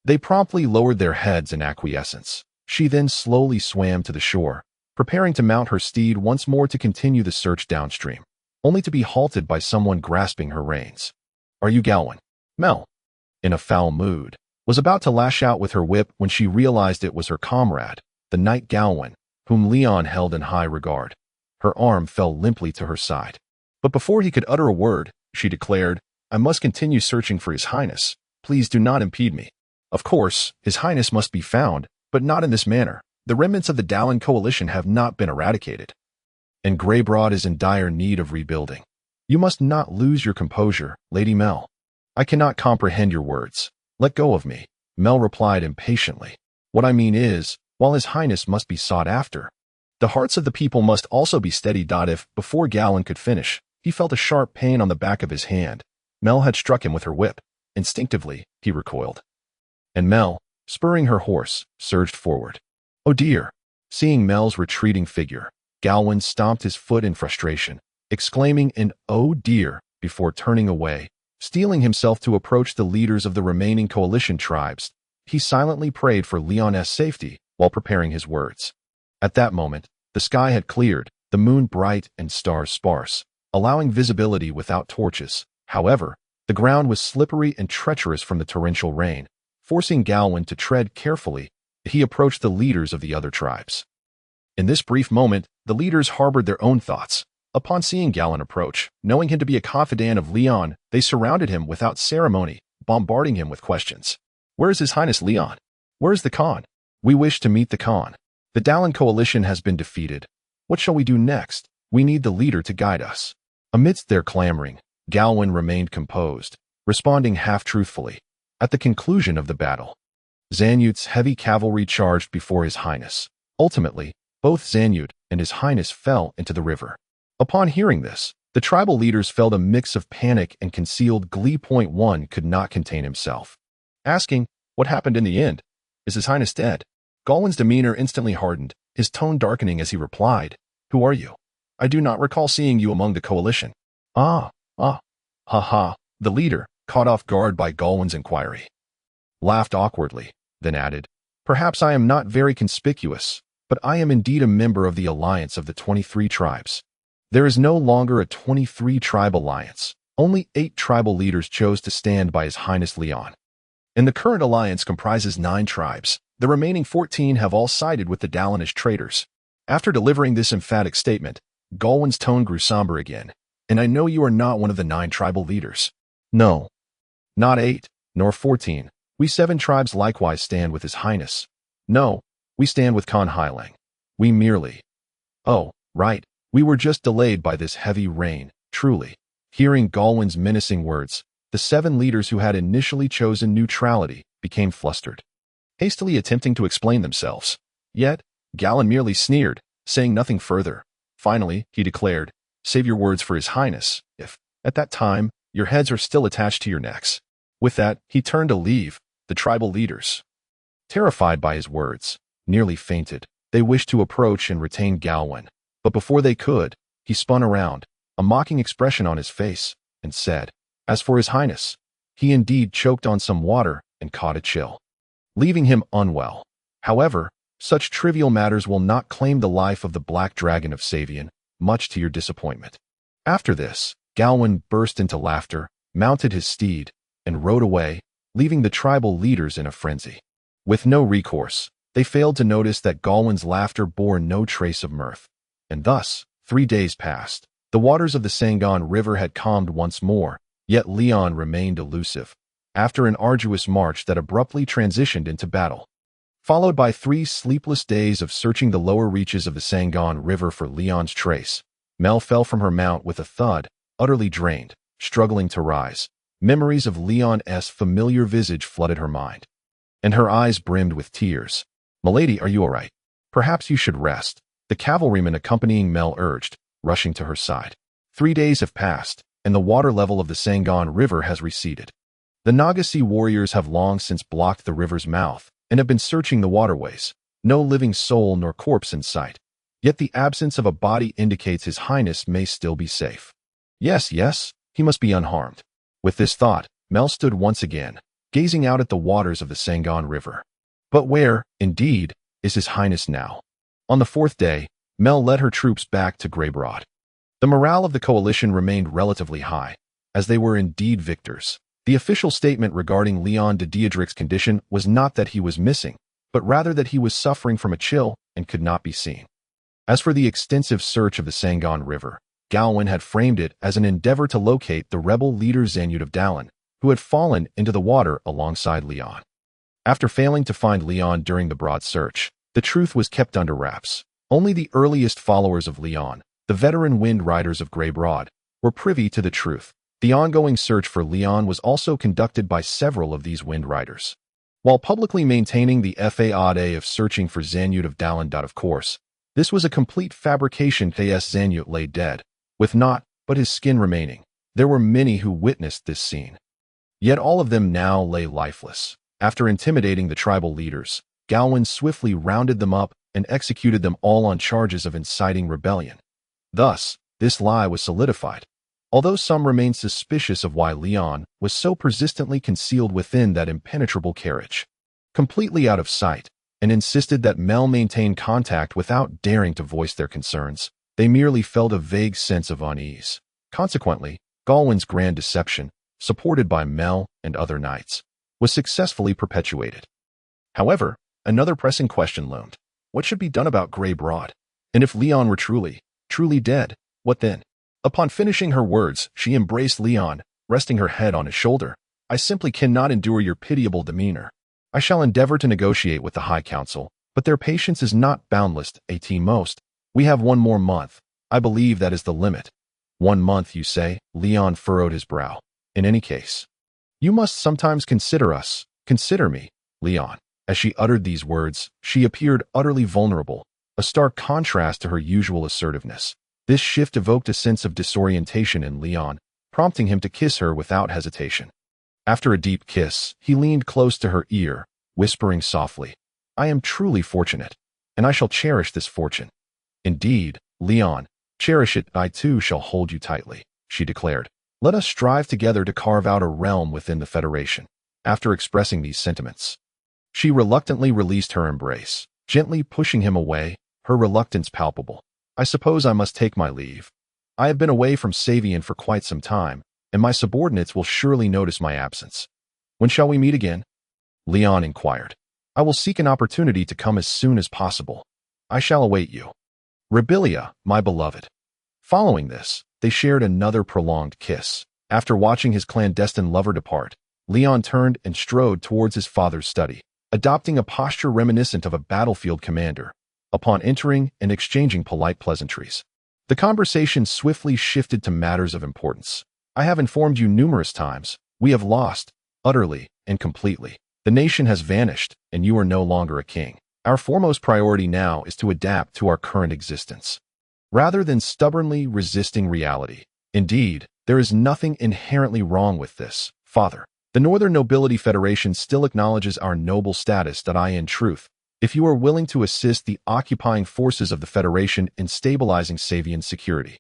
They promptly lowered their heads in acquiescence. She then slowly swam to the shore, preparing to mount her steed once more to continue the search downstream, only to be halted by someone grasping her reins. "Are you Galwin?" Mel, in a foul mood, was about to lash out with her whip when she realized it was her comrade, the knight Galwin, whom Leon held in high regard. Her arm fell limply to her side. But before he could utter a word, she declared, "I must continue searching for His Highness. Please do not impede me." Of course, His Highness must be found, but not in this manner. The remnants of the Dallin coalition have not been eradicated, and Greybroad is in dire need of rebuilding. You must not lose your composure, Lady Mel. I cannot comprehend your words. Let go of me, Mel replied impatiently. What I mean is, while His Highness must be sought after, the hearts of the people must also be steadied. If, before Galwin could finish, he felt a sharp pain on the back of his hand, Mel had struck him with her whip. Instinctively, he recoiled, and Mel, spurring her horse, surged forward. "Oh dear!" Seeing Mel's retreating figure, Galwin stomped his foot in frustration, exclaiming an "oh dear" before turning away. Steeling himself to approach the leaders of the remaining coalition tribes, he silently prayed for Leon's safety while preparing his words. At that moment, the sky had cleared, the moon bright and stars sparse, allowing visibility without torches. However, the ground was slippery and treacherous from the torrential rain, forcing Galwin to tread carefully as he approached the leaders of the other tribes. In this brief moment, the leaders harbored their own thoughts. Upon seeing Galwin approach, knowing him to be a confidant of Leon, they surrounded him without ceremony, bombarding him with questions. "Where is His Highness Leon? Where is the Khan? We wish to meet the Khan. The Dallin coalition has been defeated. What shall we do next? We need the leader to guide us." Amidst their clamoring, Galwin remained composed, responding half-truthfully. At the conclusion of the battle, Zanyut's heavy cavalry charged before His Highness. Ultimately, both Zanyut and His Highness fell into the river. Upon hearing this, the tribal leaders felt a mix of panic and concealed glee. One could not contain himself, asking, "What happened in the end? Is His Highness dead?" Galwin's demeanor instantly hardened, his tone darkening as he replied, "Who are you? I do not recall seeing you among the coalition." Ha ha. The leader, caught off guard by Galwin's inquiry, laughed awkwardly, then added, "Perhaps I am not very conspicuous, but I am indeed a member of the alliance of the 23 tribes. There is no longer a 23-tribe alliance. Only 8 tribal leaders chose to stand by His Highness Leon. And the current alliance comprises 9 tribes. The remaining 14 have all sided with the Dallin as traitors." After delivering this emphatic statement, Galwin's tone grew somber again. "And I know you are not one of the 9 tribal leaders." "No, not 8, nor 14. We 7 tribes likewise stand with His Highness. No, we stand with Khan Highlang. We merely Oh, right, we were just delayed by this heavy rain, truly. Hearing Galwin's menacing words, the 7 leaders who had initially chosen neutrality became flustered, hastily attempting to explain themselves. Yet, Galwin merely sneered, saying nothing further. Finally, he declared, "Save your words for His Highness, if, at that time, your heads are still attached to your necks." With that, he turned to leave. The tribal leaders, terrified by his words, nearly fainted. They wished to approach and retain Galwin, but before they could, he spun around, a mocking expression on his face, and said, "As for His Highness," he indeed choked on some water and caught a chill, leaving him unwell. However, such trivial matters will not claim the life of the Black Dragon of Savian, much to your disappointment. After this, Galwin burst into laughter, mounted his steed, and rode away, leaving the tribal leaders in a frenzy. With no recourse, they failed to notice that Galwin's laughter bore no trace of mirth. And thus, 3 days passed. The waters of the Sangon River had calmed once more, yet Leon remained elusive, after an arduous march that abruptly transitioned into battle. Followed by 3 sleepless days of searching the lower reaches of the Sangon River for Leon's trace, Mel fell from her mount with a thud, utterly drained, struggling to rise. Memories of Leon's familiar visage flooded her mind, and her eyes brimmed with tears. "Milady, are you all right? Perhaps you should rest," the cavalryman accompanying Mel urged, rushing to her side. 3 days have passed, and the water level of the Sangon River has receded. The Nagasi warriors have long since blocked the river's mouth and have been searching the waterways. No living soul nor corpse in sight. Yet the absence of a body indicates His Highness may still be safe. Yes, he must be unharmed. With this thought, Mel stood once again, gazing out at the waters of the Sangon River. But where, indeed, is His Highness now? On the 4th day, Mel led her troops back to Greybroad. The morale of the coalition remained relatively high, as they were indeed victors. The official statement regarding Leon de Diedrich's condition was not that he was missing, but rather that he was suffering from a chill and could not be seen. As for the extensive search of the Sangon River, Galwin had framed it as an endeavor to locate the rebel leader Zanyut of Dallin, who had fallen into the water alongside Leon. After failing to find Leon during the broad search, the truth was kept under wraps. Only the earliest followers of Leon, the veteran Wind Riders of Greybroad, were privy to the truth. The ongoing search for Leon was also conducted by several of these Wind Riders. While publicly maintaining the FAAD of searching for Zanyut of Dallin. Of course, this was a complete fabrication. Zanyut lay dead, with naught but his skin remaining. There were many who witnessed this scene. Yet all of them now lay lifeless. After intimidating the tribal leaders, Galwin swiftly rounded them up and executed them all on charges of inciting rebellion. Thus, this lie was solidified, although some remained suspicious of why Leon was so persistently concealed within that impenetrable carriage, completely out of sight, and insisted that Mel maintain contact without daring to voice their concerns. They merely felt a vague sense of unease. Consequently, Galwin's grand deception, supported by Mel and other knights, was successfully perpetuated. However, another pressing question loomed. What should be done about Greybroad? And if Leon were truly dead, what then? Upon finishing her words, she embraced Leon, resting her head on his shoulder. "I simply cannot endure your pitiable demeanor. I shall endeavor to negotiate with the High Council, but their patience is not boundless. At most, we have 1 more month. I believe that is the limit." 1 month, you say? Leon furrowed his brow. "In any case, you must sometimes consider us. Consider me, Leon." As she uttered these words, she appeared utterly vulnerable, a stark contrast to her usual assertiveness. This shift evoked a sense of disorientation in Leon, prompting him to kiss her without hesitation. After a deep kiss, he leaned close to her ear, whispering softly, "I am truly fortunate, and I shall cherish this fortune." "Indeed, Leon, cherish it. I too shall hold you tightly," she declared. "Let us strive together to carve out a realm within the Federation." After expressing these sentiments, she reluctantly released her embrace, gently pushing him away, her reluctance palpable. "I suppose I must take my leave. I have been away from Savian for quite some time, and my subordinates will surely notice my absence. When shall we meet again?" Leon inquired. "I will seek an opportunity to come as soon as possible. I shall await you. Rebillia, my beloved." Following this, they shared another prolonged kiss. After watching his clandestine lover depart, Leon turned and strode towards his father's study, adopting a posture reminiscent of a battlefield commander. upon entering and exchanging polite pleasantries. The conversation swiftly shifted to matters of importance. I have informed you numerous times. We have lost, utterly and completely. The nation has vanished, and you are no longer a king. Our foremost priority now is to adapt to our current existence, rather than stubbornly resisting reality. Indeed, there is nothing inherently wrong with this, Father. The Northern Nobility Federation still acknowledges our noble status that in truth, if you are willing to assist the occupying forces of the Federation in stabilizing Savian security,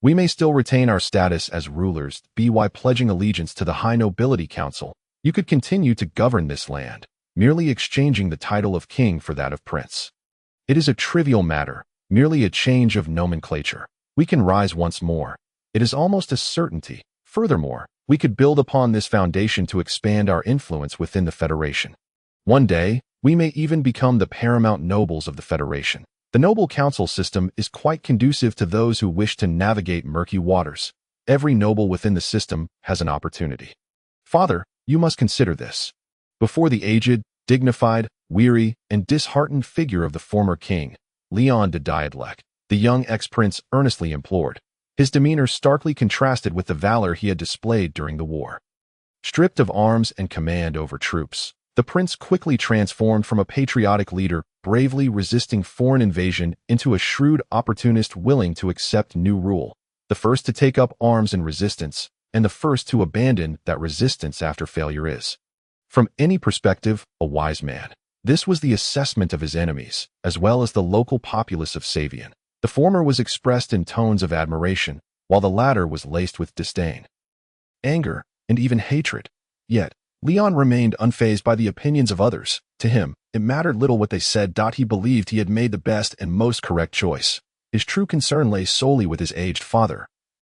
we may still retain our status as rulers. By pledging allegiance to the High Nobility Council, you could continue to govern this land, merely exchanging the title of king for that of prince. It is a trivial matter, merely a change of nomenclature. We can rise once more. It is almost a certainty. Furthermore, we could build upon this foundation to expand our influence within the Federation. One day, we may even become the paramount nobles of the Federation. The noble council system is quite conducive to those who wish to navigate murky waters. Every noble within the system has an opportunity. Father, you must consider this. Before the aged, dignified, weary, and disheartened figure of the former king, Leon de Diadlec, the young ex-prince earnestly implored. His demeanor starkly contrasted with the valor he had displayed during the war. Stripped of arms and command over troops, the prince quickly transformed from a patriotic leader, bravely resisting foreign invasion, into a shrewd opportunist willing to accept new rule, the first to take up arms in resistance, and the first to abandon that resistance after failure is, from any perspective, a wise man. This was the assessment of his enemies, as well as the local populace of Savian. The former was expressed in tones of admiration, while the latter was laced with disdain, anger, and even hatred. Yet, Leon remained unfazed by the opinions of others. To him, it mattered little what they said. He believed he had made the best and most correct choice. His true concern lay solely with his aged father,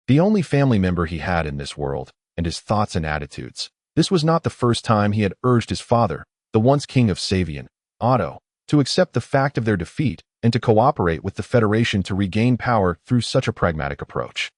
the only family member he had in this world, and his thoughts and attitudes. This was not the first time he had urged his father, the once king of Savian, Otto, to accept the fact of their defeat and to cooperate with the Federation to regain power through such a pragmatic approach.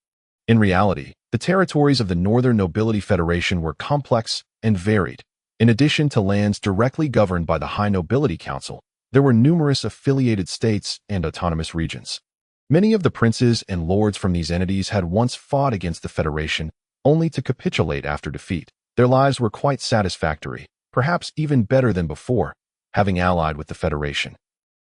In reality, the territories of the Northern Nobility Federation were complex and varied. In addition to lands directly governed by the High Nobility Council, there were numerous affiliated states and autonomous regions. Many of the princes and lords from these entities had once fought against the Federation, only to capitulate after defeat. Their lives were quite satisfactory, perhaps even better than before, having allied with the Federation.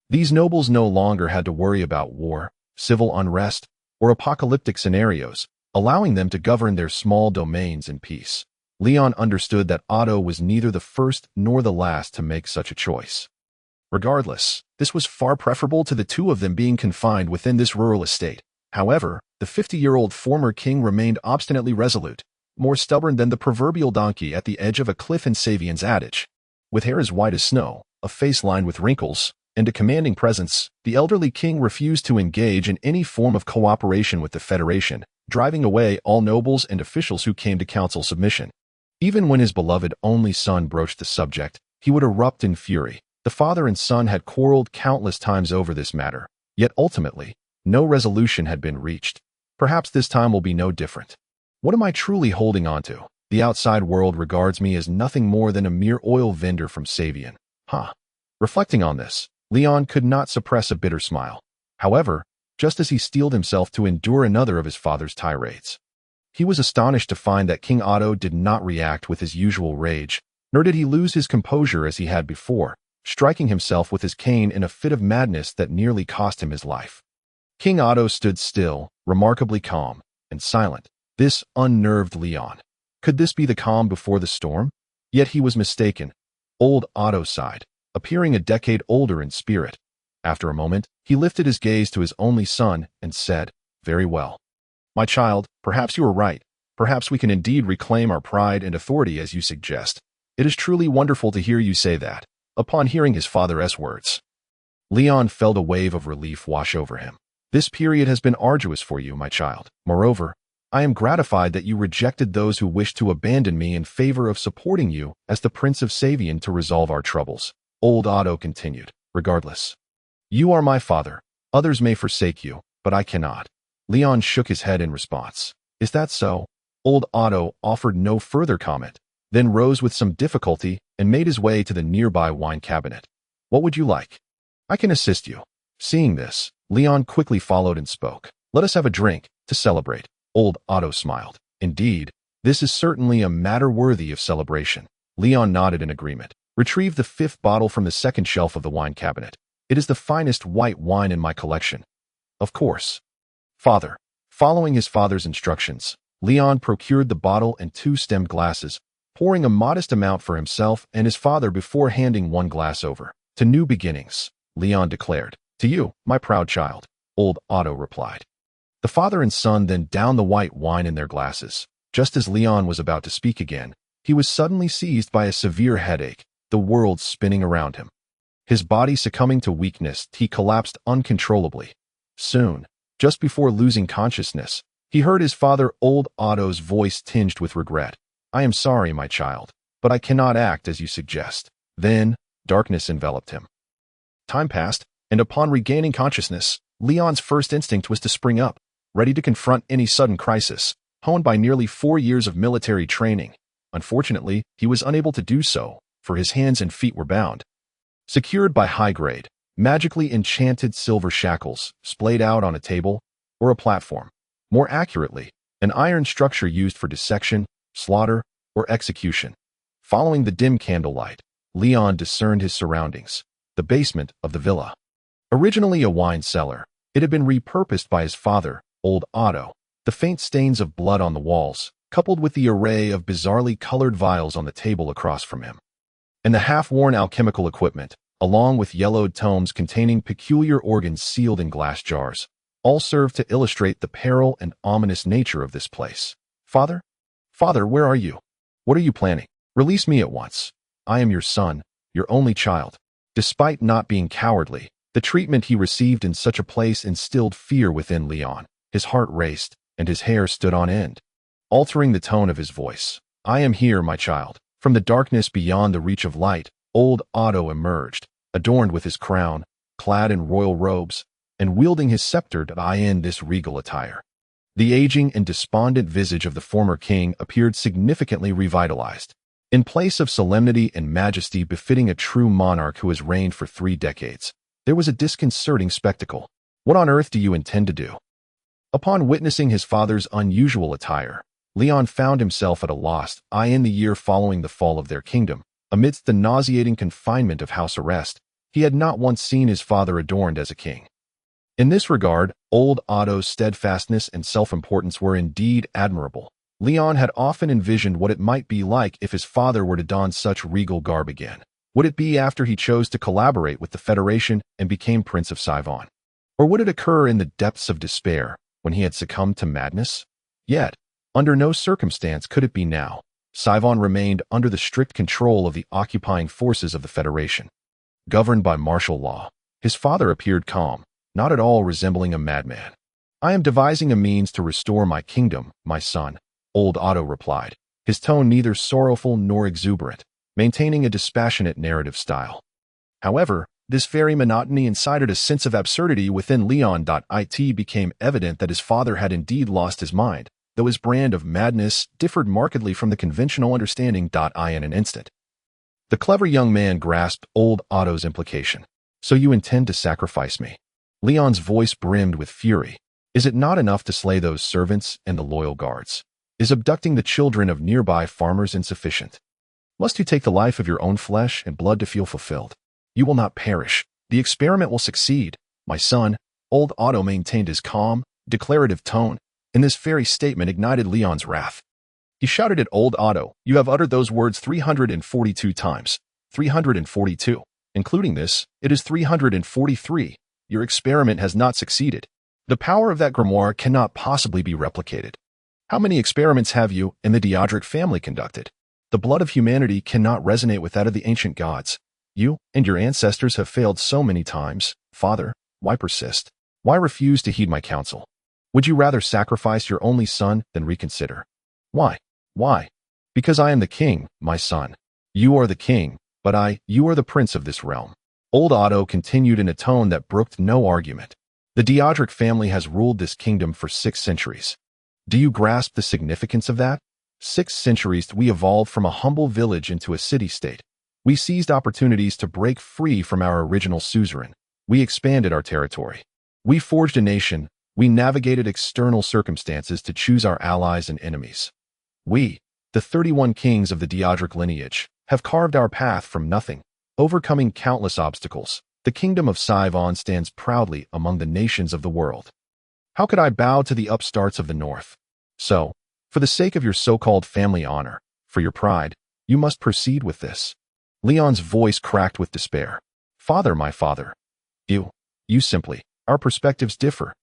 These nobles no longer had to worry about war, civil unrest, or apocalyptic scenarios, allowing them to govern their small domains in peace. Leon understood that Otto was neither the first nor the last to make such a choice. Regardless, this was far preferable to the two of them being confined within this rural estate. However, the 50-year-old former king remained obstinately resolute, more stubborn than the proverbial donkey at the edge of a cliff in Savian's adage. With hair as white as snow, a face lined with wrinkles, and a commanding presence, the elderly king refused to engage in any form of cooperation with the Federation, driving away all nobles and officials who came to council submission. Even when his beloved only son broached the subject, he would erupt in fury. The father and son had quarreled countless times over this matter, yet ultimately, no resolution had been reached. Perhaps this time will be no different. What am I truly holding on to? The outside world regards me as nothing more than a mere oil vendor from Savian. Reflecting on this, Leon could not suppress a bitter smile. However, just as he steeled himself to endure another of his father's tirades, he was astonished to find that King Otto did not react with his usual rage, nor did he lose his composure as he had before, striking himself with his cane in a fit of madness that nearly cost him his life. King Otto stood still, remarkably calm and silent. This unnerved Leon. Could this be the calm before the storm? Yet he was mistaken. Old Otto sighed, appearing a decade older in spirit. After a moment, he lifted his gaze to his only son and said, "Very well. My child, perhaps you are right. Perhaps we can indeed reclaim our pride and authority as you suggest. It is truly wonderful to hear you say that." Upon hearing his father's words, Leon felt a wave of relief wash over him. "This period has been arduous for you, my child. Moreover, I am gratified that you rejected those who wished to abandon me in favor of supporting you as the Prince of Savian to resolve our troubles." Old Otto continued, "Regardless, you are my father. Others may forsake you, but I cannot." Leon shook his head in response. "Is that so?" Old Otto offered no further comment, then rose with some difficulty and made his way to the nearby wine cabinet. "What would you like? I can assist you." Seeing this, Leon quickly followed and spoke. "Let us have a drink to celebrate." Old Otto smiled. "Indeed, this is certainly a matter worthy of celebration." Leon nodded in agreement, retrieved the 5th bottle from the second shelf of the wine cabinet. "It is the finest white wine in my collection." "Of course, Father." Following his father's instructions, Leon procured the bottle and 2 stemmed glasses, pouring a modest amount for himself and his father before handing 1 glass over. "To new beginnings," Leon declared. "To you, my proud child," Old Otto replied. The father and son then downed the white wine in their glasses. Just as Leon was about to speak again, he was suddenly seized by a severe headache, the world spinning around him. His body succumbing to weakness, he collapsed uncontrollably. Soon, just before losing consciousness, he heard his father Old Otto's voice tinged with regret. "I am sorry, my child, but I cannot act as you suggest." Then, darkness enveloped him. Time passed, and upon regaining consciousness, Leon's first instinct was to spring up, ready to confront any sudden crisis, honed by nearly 4 years of military training. Unfortunately, he was unable to do so, for his hands and feet were bound. Secured by high-grade, magically enchanted silver shackles, splayed out on a table or a platform. More accurately, an iron structure used for dissection, slaughter, or execution. Following the dim candlelight, Leon discerned his surroundings, the basement of the villa. Originally a wine cellar, it had been repurposed by his father, Old Otto. The faint stains of blood on the walls, coupled with the array of bizarrely colored vials on the table across from him, and the half-worn alchemical equipment, along with yellowed tomes containing peculiar organs sealed in glass jars, all serve to illustrate the peril and ominous nature of this place. "Father? Father, where are you? What are you planning? Release me at once. I am your son, your only child." Despite not being cowardly, the treatment he received in such a place instilled fear within Leon. His heart raced, and his hair stood on end. Altering the tone of his voice, "I am here, my child." From the darkness beyond the reach of light, Old Otto emerged, adorned with his crown, clad in royal robes, and wielding his scepter to eye in this regal attire. The aging and despondent visage of the former king appeared significantly revitalized. In place of solemnity and majesty befitting a true monarch who has reigned for 3 decades, there was a disconcerting spectacle. "What on earth do you intend to do?" Upon witnessing his father's unusual attire, Leon found himself at a loss. In the year following the fall of their kingdom, amidst the nauseating confinement of house arrest, he had not once seen his father adorned as a king. In this regard, Old Otto's steadfastness and self-importance were indeed admirable. Leon had often envisioned what it might be like if his father were to don such regal garb again. Would it be after he chose to collaborate with the Federation and became Prince of Sivon? Or would it occur in the depths of despair, when he had succumbed to madness? Yet, under no circumstance could it be now. Sivon remained under the strict control of the occupying forces of the Federation. Governed by martial law, his father appeared calm, not at all resembling a madman. "I am devising a means to restore my kingdom, my son," Old Otto replied, his tone neither sorrowful nor exuberant, maintaining a dispassionate narrative style. However, this very monotony incited a sense of absurdity within Leon. It became evident that his father had indeed lost his mind, though his brand of madness differed markedly from the conventional understanding. In an instant, the clever young man grasped Old Otto's implication. "So you intend to sacrifice me?" Leon's voice brimmed with fury. "Is it not enough to slay those servants and the loyal guards? Is abducting the children of nearby farmers insufficient? Must you take the life of your own flesh and blood to feel fulfilled? You will not perish. The experiment will succeed, my son." Old Otto maintained his calm, declarative tone, and this very statement ignited Leon's wrath. He shouted at Old Otto, "You have uttered those words 342 times. 342. Including this, it is 343. Your experiment has not succeeded. The power of that grimoire cannot possibly be replicated. How many experiments have you and the Decisive family conducted? The blood of humanity cannot resonate with that of the ancient gods. You and your ancestors have failed so many times. Father, why persist? Why refuse to heed my counsel? Would you rather sacrifice your only son than reconsider? Why? Why? Because I am the king, my son. You are the king, but you are the prince of this realm." Old Otto continued in a tone that brooked no argument. "The Decisive family has ruled this kingdom for 6 centuries. Do you grasp the significance of that? 6 centuries we evolved from a humble village into a city-state. We seized opportunities to break free from our original suzerain. We expanded our territory. We forged a nation. We navigated external circumstances to choose our allies and enemies. We, the 31 kings of the Diodric lineage, have carved our path from nothing, overcoming countless obstacles. The kingdom of Sivon stands proudly among the nations of the world. How could I bow to the upstarts of the north? So, for the sake of your so-called family honor, for your pride, you must proceed with this. Leon's voice cracked with despair. Father, my father. You simply, our perspectives differ.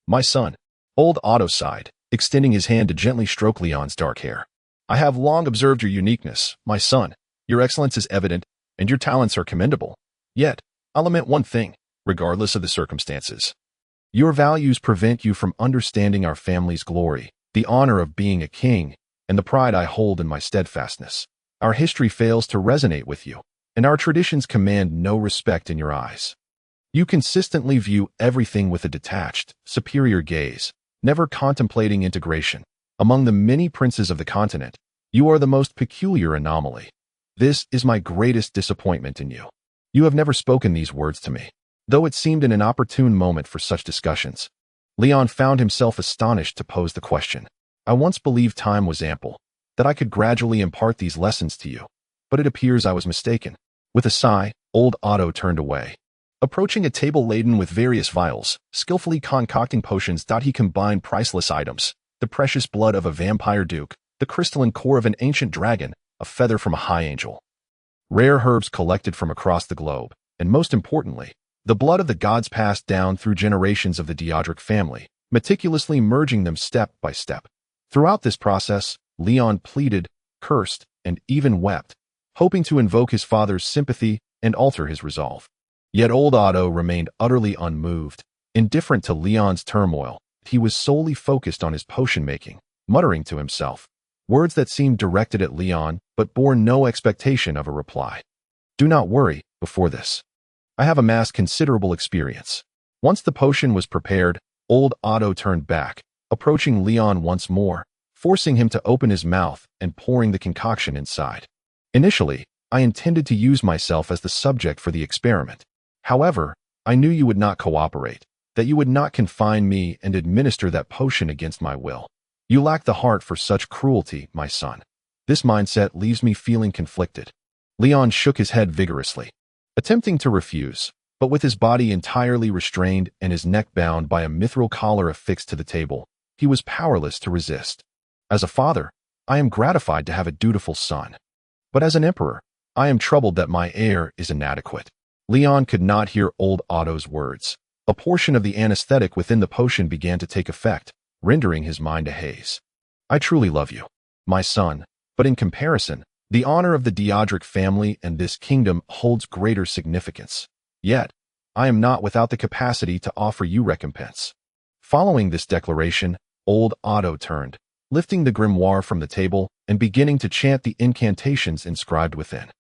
My son. Old Otto sighed, extending his hand to gently stroke Leon's dark hair. I have long observed your uniqueness, my son. Your excellence is evident, and your talents are commendable. Yet, I'll lament one thing, regardless of the circumstances. Your values prevent you from understanding our family's glory, the honor of being a king, and the pride I hold in my steadfastness. Our history fails to resonate with you, and our traditions command no respect in your eyes. You consistently view everything with a detached, superior gaze, never contemplating integration. Among the many princes of the continent, you are the most peculiar anomaly. This is my greatest disappointment in you. You have never spoken these words to me, though it seemed an inopportune moment for such discussions. Leon found himself astonished to pose the question. I once believed time was ample, that I could gradually impart these lessons to you, but it appears I was mistaken. With a sigh, old Otto turned away. Approaching a table laden with various vials, skillfully concocting potions, he combined priceless items, the precious blood of a vampire duke, the crystalline core of an ancient dragon, a feather from a high angel. Rare herbs collected from across the globe, and most importantly, the blood of the gods passed down through generations of the Diodric family, meticulously merging them step by step. Throughout this process, Leon pleaded, cursed, and even wept, hoping to invoke his father's sympathy and alter his resolve. Yet old Otto remained utterly unmoved, indifferent to Leon's turmoil. He was solely focused on his potion making, muttering to himself, words that seemed directed at Leon but bore no expectation of a reply. Do not worry, before this. I have amassed considerable experience. Once the potion was prepared, old Otto turned back, approaching Leon once more, forcing him to open his mouth and pouring the concoction inside. Initially, I intended to use myself as the subject for the experiment. However, I knew you would not cooperate, that you would not confine me and administer that potion against my will. You lack the heart for such cruelty, my son. This mindset leaves me feeling conflicted. Leon shook his head vigorously, attempting to refuse, but with his body entirely restrained and his neck bound by a mithril collar affixed to the table, he was powerless to resist. As a father, I am gratified to have a dutiful son. But as an emperor, I am troubled that my heir is inadequate. Leon could not hear old Otto's words. A portion of the anesthetic within the potion began to take effect, rendering his mind a haze. I truly love you, my son, but in comparison, the honor of the Diodric family and this kingdom holds greater significance. Yet, I am not without the capacity to offer you recompense. Following this declaration, old Otto turned, lifting the grimoire from the table and beginning to chant the incantations inscribed within.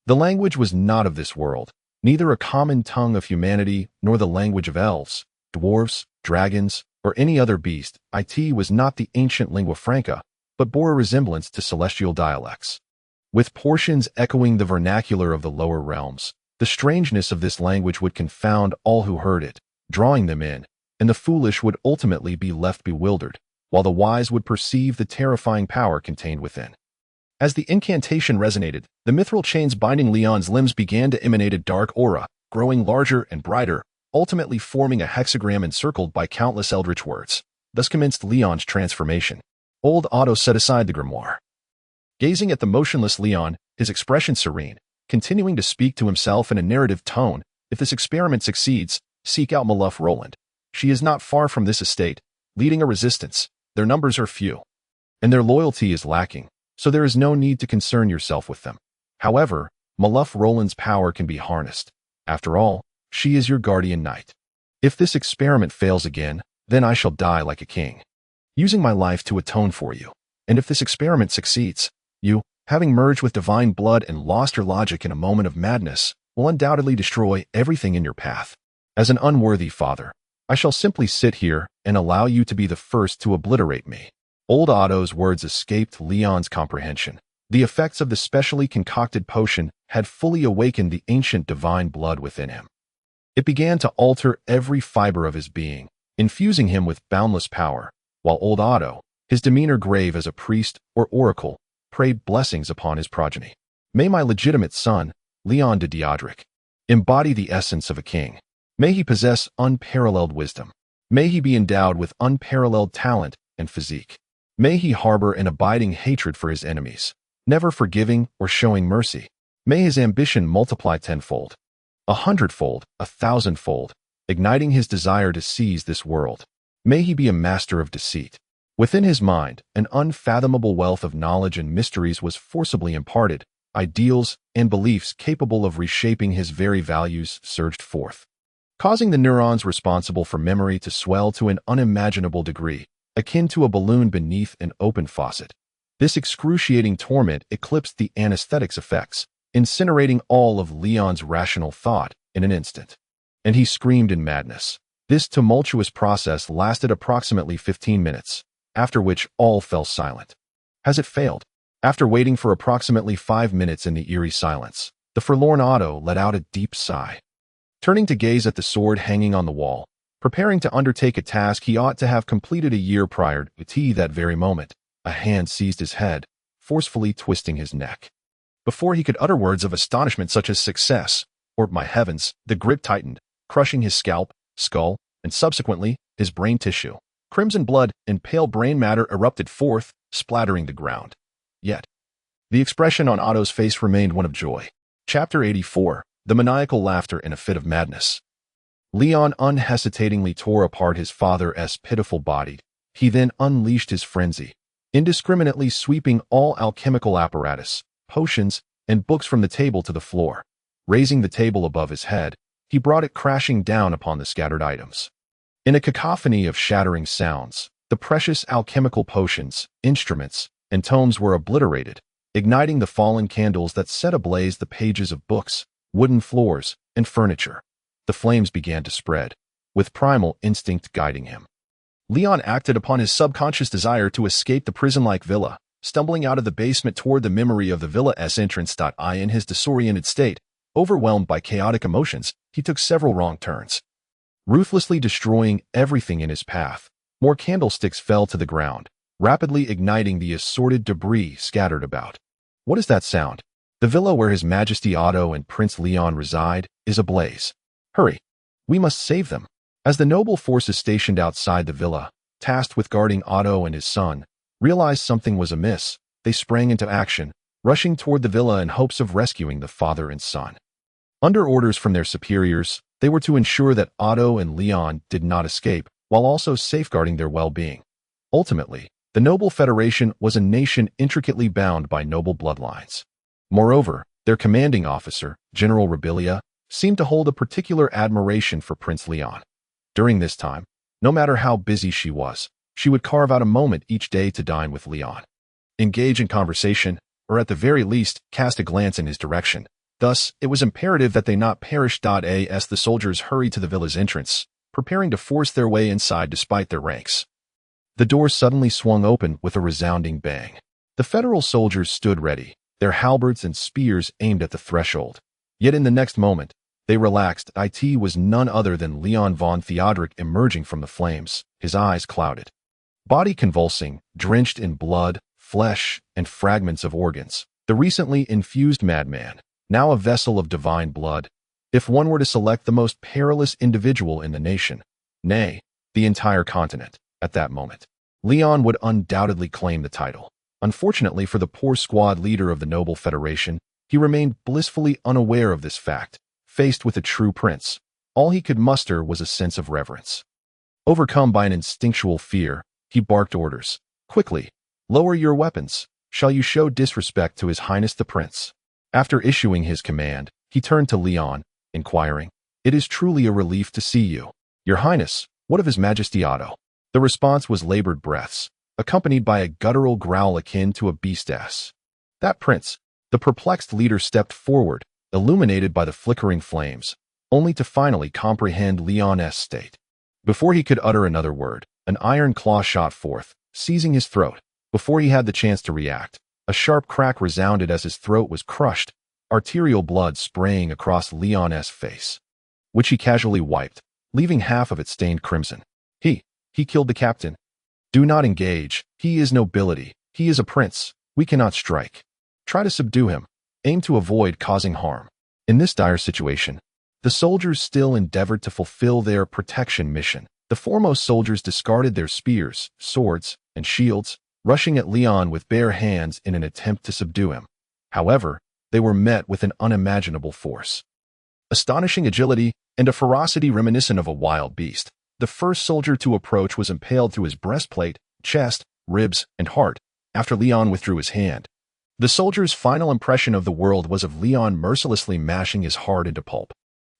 The language was not of this world, neither a common tongue of humanity nor the language of elves, dwarves, dragons, or any other beast. It was not the ancient lingua franca, but bore a resemblance to celestial dialects. With portions echoing the vernacular of the lower realms, the strangeness of this language would confound all who heard it, drawing them in, and the foolish would ultimately be left bewildered, while the wise would perceive the terrifying power contained within. As the incantation resonated, the mithril chains binding Leon's limbs began to emanate a dark aura, growing larger and brighter, ultimately forming a hexagram encircled by countless eldritch words. Thus commenced Leon's transformation. Old Otto set aside the grimoire. Gazing at the motionless Leon, his expression serene, continuing to speak to himself in a narrative tone, if this experiment succeeds, seek out Maluf Roland. She is not far from this estate, leading a resistance. Their numbers are few, and their loyalty is lacking, so there is no need to concern yourself with them. However, Maluf Roland's power can be harnessed. After all, she is your guardian knight. If this experiment fails again, then I shall die like a king, using my life to atone for you. And if this experiment succeeds, you, having merged with divine blood and lost your logic in a moment of madness, will undoubtedly destroy everything in your path. As an unworthy father, I shall simply sit here and allow you to be the first to obliterate me. Old Otto's words escaped Leon's comprehension. The effects of the specially concocted potion had fully awakened the ancient divine blood within him. It began to alter every fiber of his being, infusing him with boundless power, while old Otto, his demeanor grave as a priest or oracle, prayed blessings upon his progeny. May my legitimate son, Leon de Diodric, embody the essence of a king. May he possess unparalleled wisdom. May he be endowed with unparalleled talent and physique. May he harbor an abiding hatred for his enemies, never forgiving or showing mercy. May his ambition multiply tenfold, 100-fold, 1,000-fold, igniting his desire to seize this world. May he be a master of deceit. Within his mind, an unfathomable wealth of knowledge and mysteries was forcibly imparted. Ideals and beliefs capable of reshaping his very values surged forth, causing the neurons responsible for memory to swell to an unimaginable degree, akin to a balloon beneath an open faucet. This excruciating torment eclipsed the anesthetic's effects, incinerating all of Leon's rational thought in an instant. And he screamed in madness. This tumultuous process lasted approximately 15 minutes, after which all fell silent. Has it failed? After waiting for approximately 5 minutes in the eerie silence, the forlorn Otto let out a deep sigh. Turning to gaze at the sword hanging on the wall, preparing to undertake a task he ought to have completed a year prior to that very moment, a hand seized his head, forcefully twisting his neck. Before he could utter words of astonishment such as success, or my heavens, the grip tightened, crushing his scalp, skull, and subsequently, his brain tissue. Crimson blood and pale brain matter erupted forth, splattering the ground. Yet, the expression on Otto's face remained one of joy. Chapter 84, The Maniacal Laughter in a Fit of Madness. Leon unhesitatingly tore apart his father's pitiful body. He then unleashed his frenzy, indiscriminately sweeping all alchemical apparatus, potions, and books from the table to the floor. Raising the table above his head, he brought it crashing down upon the scattered items. In a cacophony of shattering sounds, the precious alchemical potions, instruments, and tomes were obliterated, igniting the fallen candles that set ablaze the pages of books, wooden floors, and furniture. The flames began to spread, with primal instinct guiding him. Leon acted upon his subconscious desire to escape the prison-like villa, stumbling out of the basement toward the memory of the villa's entrance. In his disoriented state, overwhelmed by chaotic emotions, he took several wrong turns, ruthlessly destroying everything in his path. More candlesticks fell to the ground, rapidly igniting the assorted debris scattered about. What is that sound? The villa where His Majesty Otto and Prince Leon reside is ablaze. Hurry! We must save them. As the noble forces stationed outside the villa, tasked with guarding Otto and his son, realized something was amiss, they sprang into action, rushing toward the villa in hopes of rescuing the father and son. Under orders from their superiors, they were to ensure that Otto and Leon did not escape, while also safeguarding their well-being. Ultimately, the Noble Federation was a nation intricately bound by noble bloodlines. Moreover, their commanding officer, General Rebillia, seemed to hold a particular admiration for Prince Leon. During this time, no matter how busy she was, she would carve out a moment each day to dine with Leon, engage in conversation, or at the very least, cast a glance in his direction. Thus, it was imperative that they not perish. As the soldiers hurried to the villa's entrance, preparing to force their way inside despite their ranks, the door suddenly swung open with a resounding bang. The federal soldiers stood ready, their halberds and spears aimed at the threshold. Yet in the next moment, they relaxed. It was none other than Leon von Theodoric emerging from the flames, his eyes clouded, body convulsing, drenched in blood, flesh, and fragments of organs. The recently infused madman, now a vessel of divine blood, if one were to select the most perilous individual in the nation, nay, the entire continent, at that moment, Leon would undoubtedly claim the title. Unfortunately for the poor squad leader of the Noble Federation, he remained blissfully unaware of this fact. Faced with a true prince, all he could muster was a sense of reverence. Overcome by an instinctual fear, he barked orders. Quickly, lower your weapons. Shall you show disrespect to His Highness the Prince? After issuing his command, he turned to Leon, inquiring, "It is truly a relief to see you. Your Highness, what of His Majesty Otto?" The response was labored breaths, accompanied by a guttural growl akin to a beast's. That prince. The perplexed leader stepped forward, illuminated by the flickering flames, only to finally comprehend Leon's state. Before he could utter another word, an iron claw shot forth, seizing his throat. Before he had the chance to react, a sharp crack resounded as his throat was crushed, arterial blood spraying across Leon's face. which he casually wiped, leaving half of it stained crimson. He killed the captain. Do not engage. He is nobility. He is a prince. We cannot strike. Try to subdue him. Aim to avoid causing harm. In this dire situation, the soldiers still endeavored to fulfill their protection mission. The foremost soldiers discarded their spears, swords, and shields, rushing at Leon with bare hands in an attempt to subdue him. However, they were met with an unimaginable force, astonishing agility, and a ferocity reminiscent of a wild beast. The first soldier to approach was impaled through his breastplate, chest, ribs, and heart, after Leon withdrew his hand. The soldier's final impression of the world was of Leon mercilessly mashing his heart into pulp.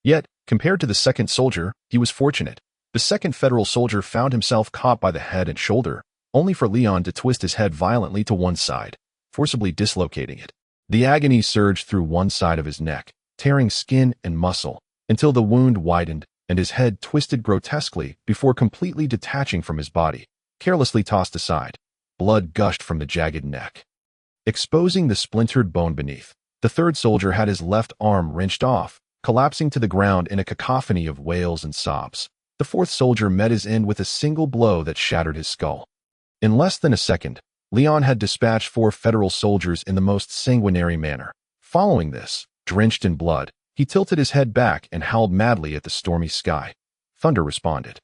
Yet, compared to the second soldier, he was fortunate. The second federal soldier found himself caught by the head and shoulder, only for Leon to twist his head violently to one side, forcibly dislocating it. The agony surged through one side of his neck, tearing skin and muscle, until the wound widened and his head twisted grotesquely before completely detaching from his body, carelessly tossed aside. Blood gushed from the jagged neck, exposing the splintered bone beneath. The third soldier had his left arm wrenched off, collapsing to the ground in a cacophony of wails and sobs. The fourth soldier met his end with a single blow that shattered his skull. In less than a second, Leon had dispatched 4 federal soldiers in the most sanguinary manner. Following this, drenched in blood, he tilted his head back and howled madly at the stormy sky. Thunder responded,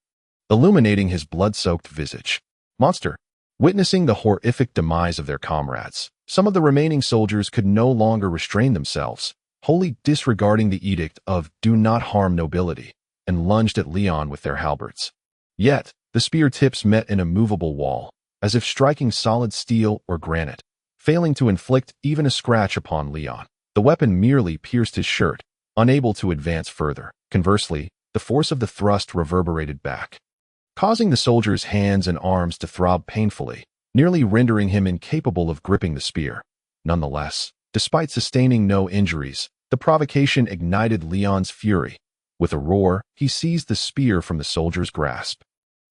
illuminating his blood-soaked visage. Monster. Witnessing the horrific demise of their comrades, some of the remaining soldiers could no longer restrain themselves, wholly disregarding the edict of "do not harm nobility," and lunged at Leon with their halberds. Yet, the spear tips met an immovable wall, as if striking solid steel or granite, failing to inflict even a scratch upon Leon. The weapon merely pierced his shirt, unable to advance further. Conversely, the force of the thrust reverberated back, causing the soldier's hands and arms to throb painfully, nearly rendering him incapable of gripping the spear. Nonetheless, despite sustaining no injuries, the provocation ignited Leon's fury. With a roar, he seized the spear from the soldier's grasp,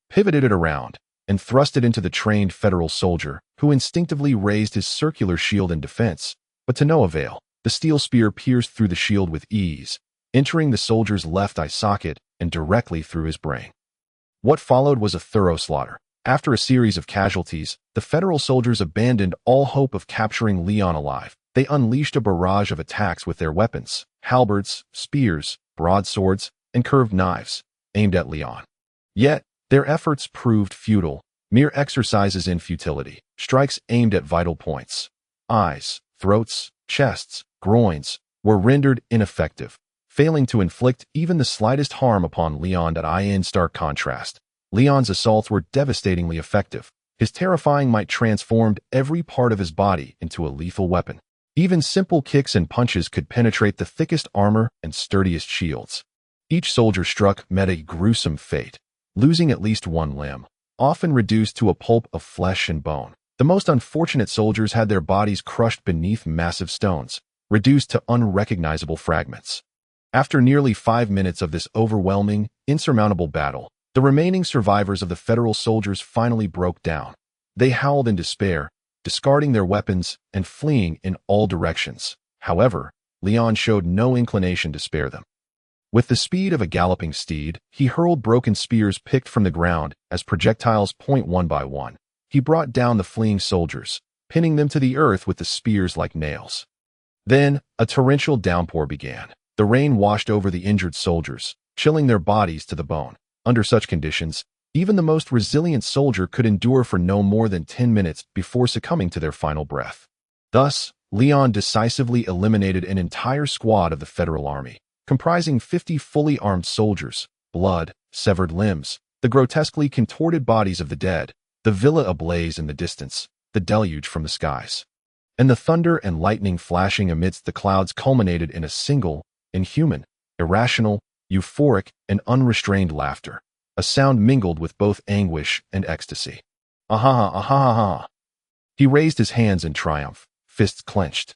pivoted it around, and thrust it into the trained federal soldier, who instinctively raised his circular shield in defense, but to no avail. The steel spear pierced through the shield with ease, entering the soldier's left eye socket and directly through his brain. What followed was a thorough slaughter. After a series of casualties, the federal soldiers abandoned all hope of capturing Leon alive. They unleashed a barrage of attacks with their weapons, halberds, spears, broadswords, and curved knives, aimed at Leon. Yet, their efforts proved futile, mere exercises in futility. Strikes aimed at vital points, eyes, throats, chests, groins, were rendered ineffective, failing to inflict even the slightest harm upon Leon. In stark contrast, Leon's assaults were devastatingly effective. His terrifying might transformed every part of his body into a lethal weapon. Even simple kicks and punches could penetrate the thickest armor and sturdiest shields. Each soldier struck met a gruesome fate, losing at least one limb, often reduced to a pulp of flesh and bone. The most unfortunate soldiers had their bodies crushed beneath massive stones, reduced to unrecognizable fragments. After nearly 5 minutes of this overwhelming, insurmountable battle, the remaining survivors of the federal soldiers finally broke down. They howled in despair, discarding their weapons and fleeing in all directions. However, Leon showed no inclination to spare them. With the speed of a galloping steed, he hurled broken spears picked from the ground as projectiles point one by one. He brought down the fleeing soldiers, pinning them to the earth with the spears like nails. Then, a torrential downpour began. The rain washed over the injured soldiers, chilling their bodies to the bone. Under such conditions, even the most resilient soldier could endure for no more than 10 minutes before succumbing to their final breath. Thus, Leon decisively eliminated an entire squad of the Federal Army, comprising 50 fully armed soldiers. Blood, severed limbs, the grotesquely contorted bodies of the dead, the villa ablaze in the distance, the deluge from the skies, and the thunder and lightning flashing amidst the clouds culminated in a single, inhuman, irrational, euphoric, and unrestrained laughter, a sound mingled with both anguish and ecstasy. Aha, aha, aha. He raised his hands in triumph, fists clenched,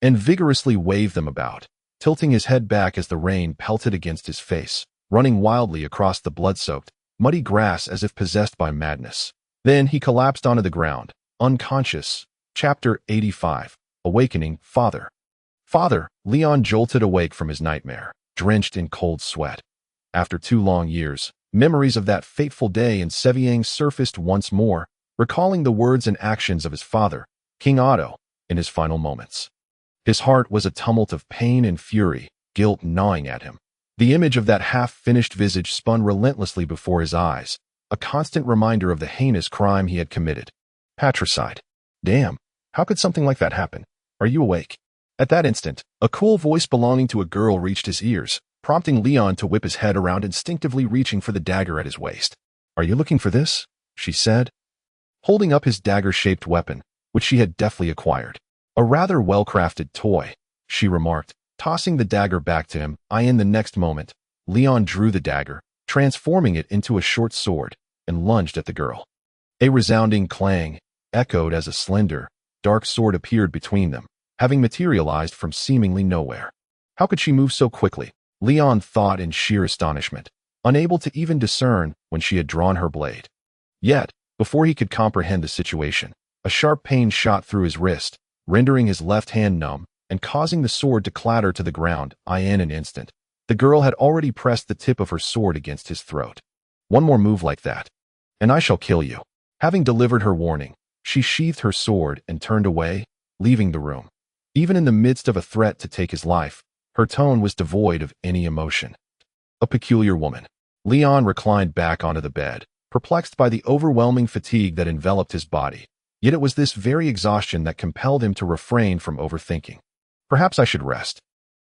and vigorously waved them about, tilting his head back as the rain pelted against his face, running wildly across the blood-soaked, muddy grass as if possessed by madness. Then he collapsed onto the ground, unconscious. Chapter 85. Awakening. Father. Father. Leon jolted awake from his nightmare, drenched in cold sweat. After 2 long years, memories of that fateful day in Seviang surfaced once more, recalling the words and actions of his father, King Otto, in his final moments. His heart was a tumult of pain and fury, guilt gnawing at him. The image of that half-finished visage spun relentlessly before his eyes, a constant reminder of the heinous crime he had committed. Patricide. Damn, how could something like that happen? Are you awake? At that instant, a cool voice belonging to a girl reached his ears, prompting Leon to whip his head around, instinctively reaching for the dagger at his waist. Are you looking for this? She said, holding up his dagger-shaped weapon, which she had deftly acquired. A rather well-crafted toy, she remarked, tossing the dagger back to him. In the next moment, Leon drew the dagger, transforming it into a short sword, and lunged at the girl. A resounding clang echoed as a slender, dark sword appeared between them, having materialized from seemingly nowhere. How could she move so quickly? Leon thought in sheer astonishment, unable to even discern when she had drawn her blade. Yet, before he could comprehend the situation, a sharp pain shot through his wrist, rendering his left hand numb and causing the sword to clatter to the ground. In an instant, the girl had already pressed the tip of her sword against his throat. One more move like that, and I shall kill you. Having delivered her warning, she sheathed her sword and turned away, leaving the room. Even in the midst of a threat to take his life, her tone was devoid of any emotion. A peculiar woman. Leon reclined back onto the bed, perplexed by the overwhelming fatigue that enveloped his body. Yet it was this very exhaustion that compelled him to refrain from overthinking. Perhaps I should rest.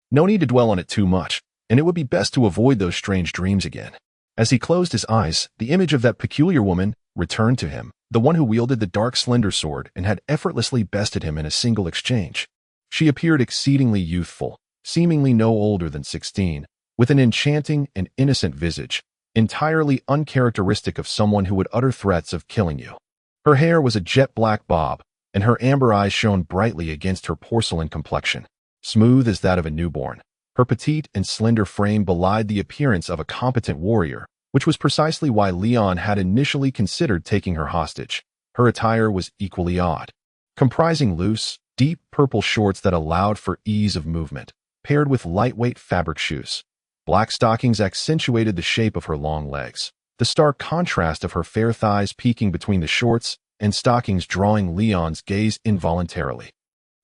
No need to dwell on it too much, and it would be best to avoid those strange dreams again. As he closed his eyes, the image of that peculiar woman returned to him, the one who wielded the dark slender sword and had effortlessly bested him in a single exchange. She appeared exceedingly youthful, seemingly no older than 16, with an enchanting and innocent visage, entirely uncharacteristic of someone who would utter threats of killing you. Her hair was a jet-black bob, and her amber eyes shone brightly against her porcelain complexion, smooth as that of a newborn. Her petite and slender frame belied the appearance of a competent warrior, which was precisely why Leon had initially considered taking her hostage. Her attire was equally odd, comprising loose, deep purple shorts that allowed for ease of movement, paired with lightweight fabric shoes. Black stockings accentuated the shape of her long legs, the stark contrast of her fair thighs peeking between the shorts and stockings drawing Leon's gaze involuntarily.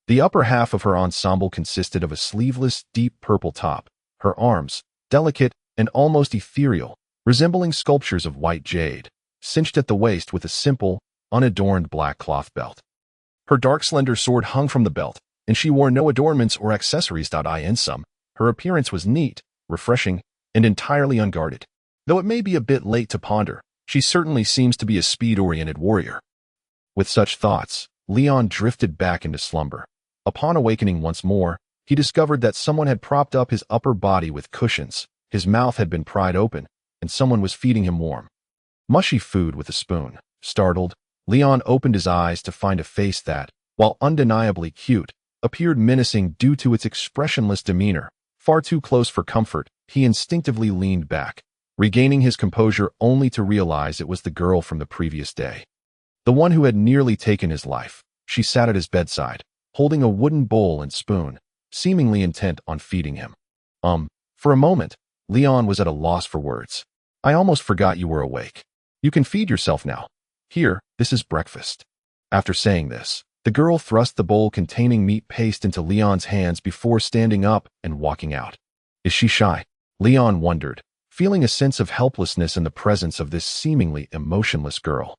The upper half of her ensemble consisted of a sleeveless, deep purple top, her arms, delicate and almost ethereal, resembling sculptures of white jade, cinched at the waist with a simple, unadorned black cloth belt. Her dark slender sword hung from the belt, and she wore no adornments or accessories. In sum, her appearance was neat, refreshing, and entirely unguarded. Though it may be a bit late to ponder, she certainly seems to be a speed-oriented warrior. With such thoughts, Leon drifted back into slumber. Upon awakening once more, he discovered that someone had propped up his upper body with cushions, his mouth had been pried open, and someone was feeding him warm, mushy food with a spoon. Startled, Leon opened his eyes to find a face that, while undeniably cute, appeared menacing due to its expressionless demeanor. Far too close for comfort, he instinctively leaned back, regaining his composure only to realize it was the girl from the previous day. The one who had nearly taken his life. She sat at his bedside, holding a wooden bowl and spoon, seemingly intent on feeding him. For a moment, Leon was at a loss for words. I almost forgot you were awake. You can feed yourself now. Here, this is breakfast. After saying this, the girl thrust the bowl containing meat paste into Leon's hands before standing up and walking out. Is she shy? Leon wondered, feeling a sense of helplessness in the presence of this seemingly emotionless girl.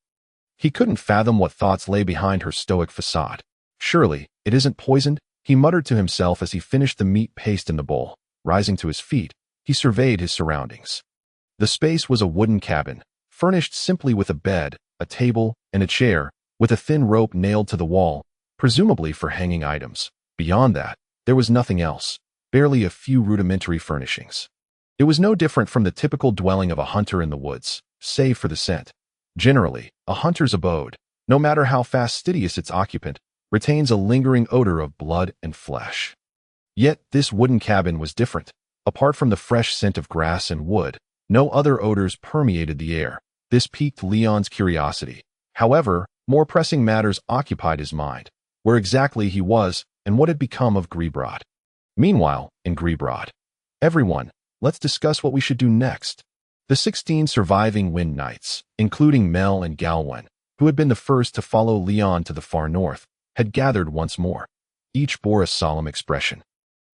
He couldn't fathom what thoughts lay behind her stoic facade. Surely, it isn't poisoned, he muttered to himself as he finished the meat paste in the bowl. Rising to his feet, he surveyed his surroundings. The space was a wooden cabin, furnished simply with a bed, a table, and a chair, with a thin rope nailed to the wall, presumably for hanging items. Beyond that, there was nothing else, barely a few rudimentary furnishings. It was no different from the typical dwelling of a hunter in the woods, save for the scent. Generally, a hunter's abode, no matter how fastidious its occupant, retains a lingering odor of blood and flesh. Yet this wooden cabin was different. Apart from the fresh scent of grass and wood, no other odors permeated the air. This piqued Leon's curiosity. However, more pressing matters occupied his mind, where exactly he was and what had become of Gribrod. Meanwhile, in Gribrod, everyone, let's discuss what we should do next. The 16 surviving Wind Knights, including Mel and Galwen, who had been the first to follow Leon to the far north, had gathered once more. Each bore a solemn expression,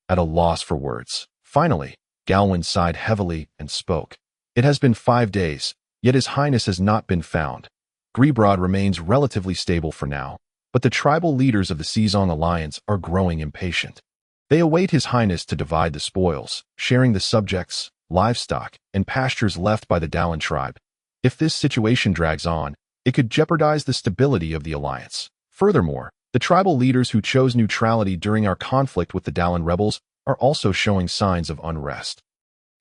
at a loss for words. Finally, Galwen sighed heavily and spoke. It has been 5 days, yet His Highness has not been found. Grebrod remains relatively stable for now, but the tribal leaders of the Seasong Alliance are growing impatient. They await His Highness to divide the spoils, sharing the subjects, livestock, and pastures left by the Dallin tribe. If this situation drags on, it could jeopardize the stability of the alliance. Furthermore, the tribal leaders who chose neutrality during our conflict with the Dallin rebels are also showing signs of unrest.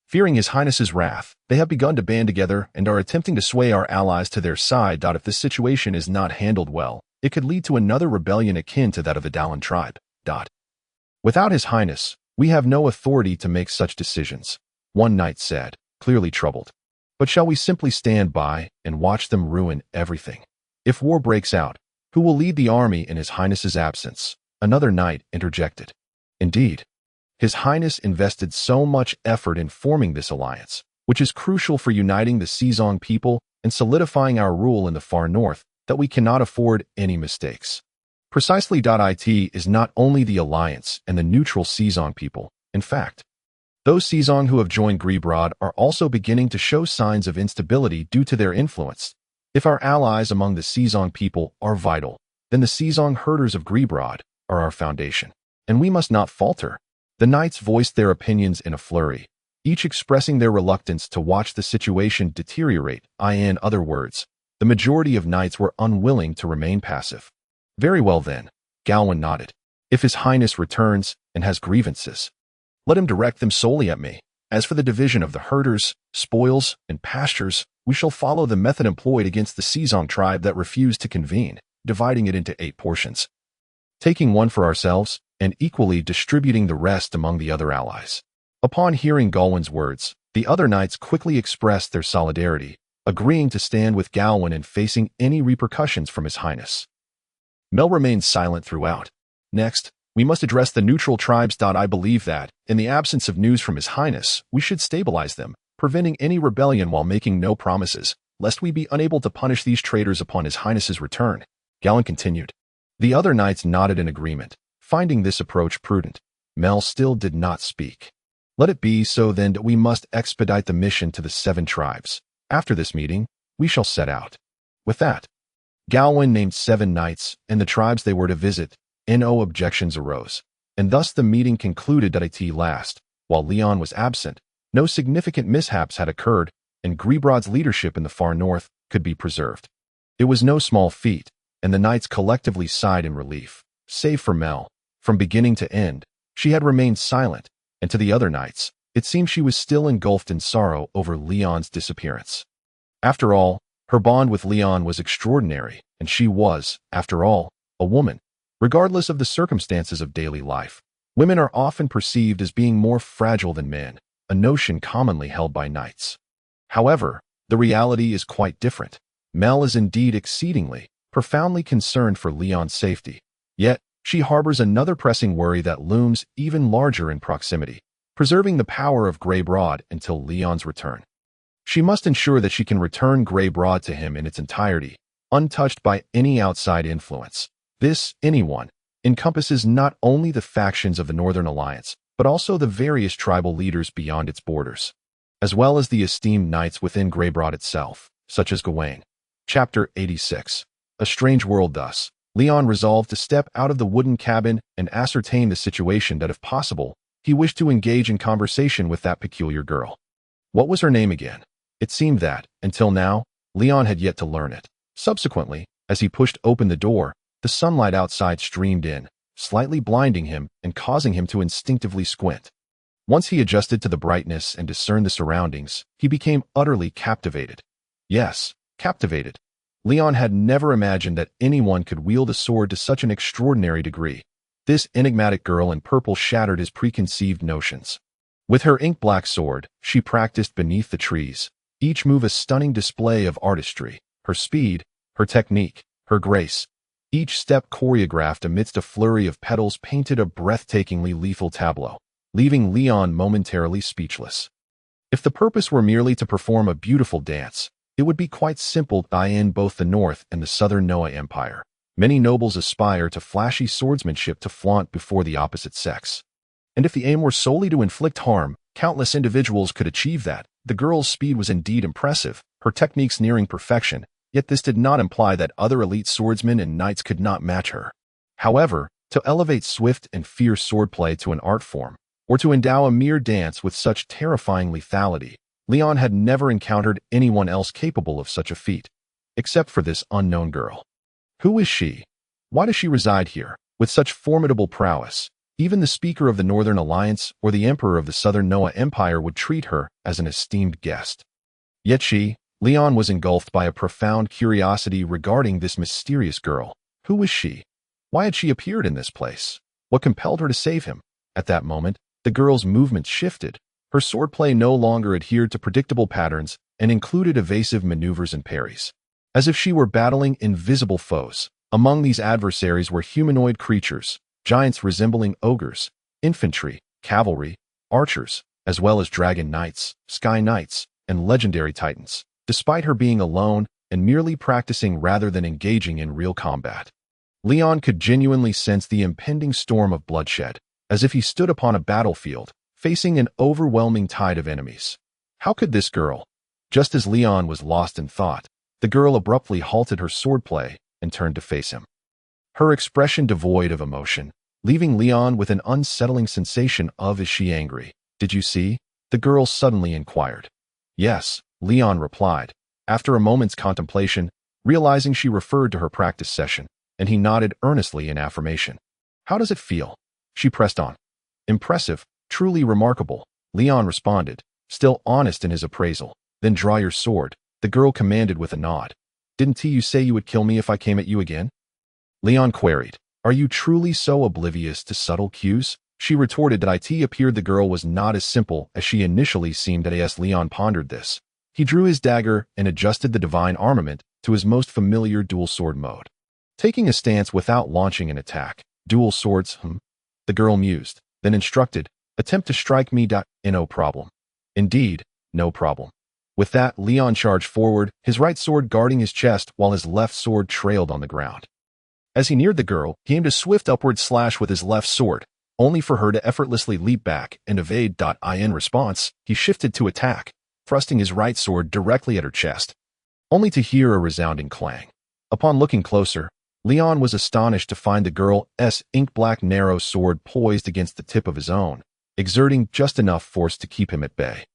Fearing His Highness's wrath, they have begun to band together and are attempting to sway our allies to their side. If this situation is not handled well, it could lead to another rebellion akin to that of the Dallin tribe. Without His Highness, we have no authority to make such decisions, one knight said, clearly troubled. But shall we simply stand by and watch them ruin everything? If war breaks out, who will lead the army in His Highness's absence? Another knight interjected. Indeed, His Highness invested so much effort in forming this alliance, which is crucial for uniting the Seasong people and solidifying our rule in the far north, that we cannot afford any mistakes. Precisely. It is not only the alliance and the neutral Seasong people. In fact, those Seasong who have joined Grebrod are also beginning to show signs of instability due to their influence. If our allies among the Seasong people are vital, then the Seasong herders of Grebrod are our foundation, and we must not falter. The knights voiced their opinions in a flurry, each expressing their reluctance to watch the situation deteriorate. In other words, the majority of knights were unwilling to remain passive. Very well then, Galwen nodded. If His Highness returns and has grievances, let him direct them solely at me. As for the division of the herders, spoils, and pastures, we shall follow the method employed against the Seasong tribe that refused to convene, dividing it into 8 portions, taking one for ourselves, and equally distributing the rest among the other allies. Upon hearing Galwen's words, the other knights quickly expressed their solidarity, agreeing to stand with Galwen in facing any repercussions from His Highness. Mel remained silent throughout. Next, we must address the neutral tribes. I believe that, in the absence of news from His Highness, we should stabilize them, preventing any rebellion while making no promises, lest we be unable to punish these traitors upon His Highness's return. Galwen continued. The other knights nodded in agreement, finding this approach prudent. Mel still did not speak. Let it be so then that we must expedite the mission to the 7 tribes. After this meeting, we shall set out. With that, Galwen named 7 knights and the tribes they were to visit. No objections arose, and thus the meeting concluded at last. While Leon was absent, no significant mishaps had occurred, and Grebrod's leadership in the far north could be preserved. It was no small feat, and the knights collectively sighed in relief. Save for Mel, from beginning to end, she had remained silent, and to the other knights, it seemed she was still engulfed in sorrow over Leon's disappearance. After all, her bond with Leon was extraordinary, and she was, after all, a woman. Regardless of the circumstances of daily life, women are often perceived as being more fragile than men, a notion commonly held by knights. However, the reality is quite different. Mel is indeed exceedingly, profoundly concerned for Leon's safety. Yet, she harbors another pressing worry that looms even larger in proximity, preserving the power of Grebrod until Leon's return. She must ensure that she can return Grebrod to him in its entirety, untouched by any outside influence. This, anyone, encompasses not only the factions of the Northern Alliance, but also the various tribal leaders beyond its borders, as well as the esteemed knights within Grebrod itself, such as Gawain. Chapter 86. A Strange World. Thus, Leon resolved to step out of the wooden cabin and ascertain the situation. That if possible, he wished to engage in conversation with that peculiar girl. What was her name again? It seemed that, until now, Leon had yet to learn it. Subsequently, as he pushed open the door, the sunlight outside streamed in, slightly blinding him and causing him to instinctively squint. Once he adjusted to the brightness and discerned the surroundings, he became utterly captivated. Yes, captivated. Leon had never imagined that anyone could wield a sword to such an extraordinary degree. This enigmatic girl in purple shattered his preconceived notions. With her ink-black sword, she practiced beneath the trees, each move a stunning display of artistry, her speed, her technique, her grace. Each step choreographed amidst a flurry of petals painted a breathtakingly lethal tableau, leaving Leon momentarily speechless. If the purpose were merely to perform a beautiful dance, it would be quite simple in both the North and the Southern Noah Empire. Many nobles aspire to flashy swordsmanship to flaunt before the opposite sex. And if the aim were solely to inflict harm, countless individuals could achieve that. The girl's speed was indeed impressive, her techniques nearing perfection, yet this did not imply that other elite swordsmen and knights could not match her. However, to elevate swift and fierce swordplay to an art form, or to endow a mere dance with such terrifying lethality, Leon had never encountered anyone else capable of such a feat, except for this unknown girl. Who is she? Why does she reside here, with such formidable prowess? Even the Speaker of the Northern Alliance or the Emperor of the Southern Noah Empire would treat her as an esteemed guest. Yet Leon was engulfed by a profound curiosity regarding this mysterious girl. Who was she? Why had she appeared in this place? What compelled her to save him? At that moment, the girl's movements shifted. Her swordplay no longer adhered to predictable patterns and included evasive maneuvers and parries. As if she were battling invisible foes. Among these adversaries were humanoid creatures, giants resembling ogres, infantry, cavalry, archers, as well as dragon knights, sky knights, and legendary titans, despite her being alone and merely practicing rather than engaging in real combat. Leon could genuinely sense the impending storm of bloodshed, as if he stood upon a battlefield, facing an overwhelming tide of enemies. How could this girl? Just as Leon was lost in thought, the girl abruptly halted her swordplay and turned to face him. Her expression devoid of emotion, leaving Leon with an unsettling sensation of, is she angry? Did you see? The girl suddenly inquired. Yes, Leon replied, after a moment's contemplation, realizing she referred to her practice session, and he nodded earnestly in affirmation. How does it feel? She pressed on. Impressive, truly remarkable, Leon responded, still honest in his appraisal. Then draw your sword, the girl commanded with a nod. Didn't you say you would kill me if I came at you again? Leon queried. Are you truly so oblivious to subtle cues? She retorted that it appeared the girl was not as simple as she initially seemed. As Leon pondered this, he drew his dagger and adjusted the divine armament to his most familiar dual sword mode. Taking a stance without launching an attack. Dual swords, The girl mused, then instructed, attempt to strike me. No problem. Indeed, no problem. With that, Leon charged forward, his right sword guarding his chest while his left sword trailed on the ground. As he neared the girl, he aimed a swift upward slash with his left sword, only for her to effortlessly leap back and evade. In response, he shifted to attack, thrusting his right sword directly at her chest, only to hear a resounding clang. Upon looking closer, Leon was astonished to find the girl's ink-black narrow sword poised against the tip of his own, exerting just enough force to keep him at bay.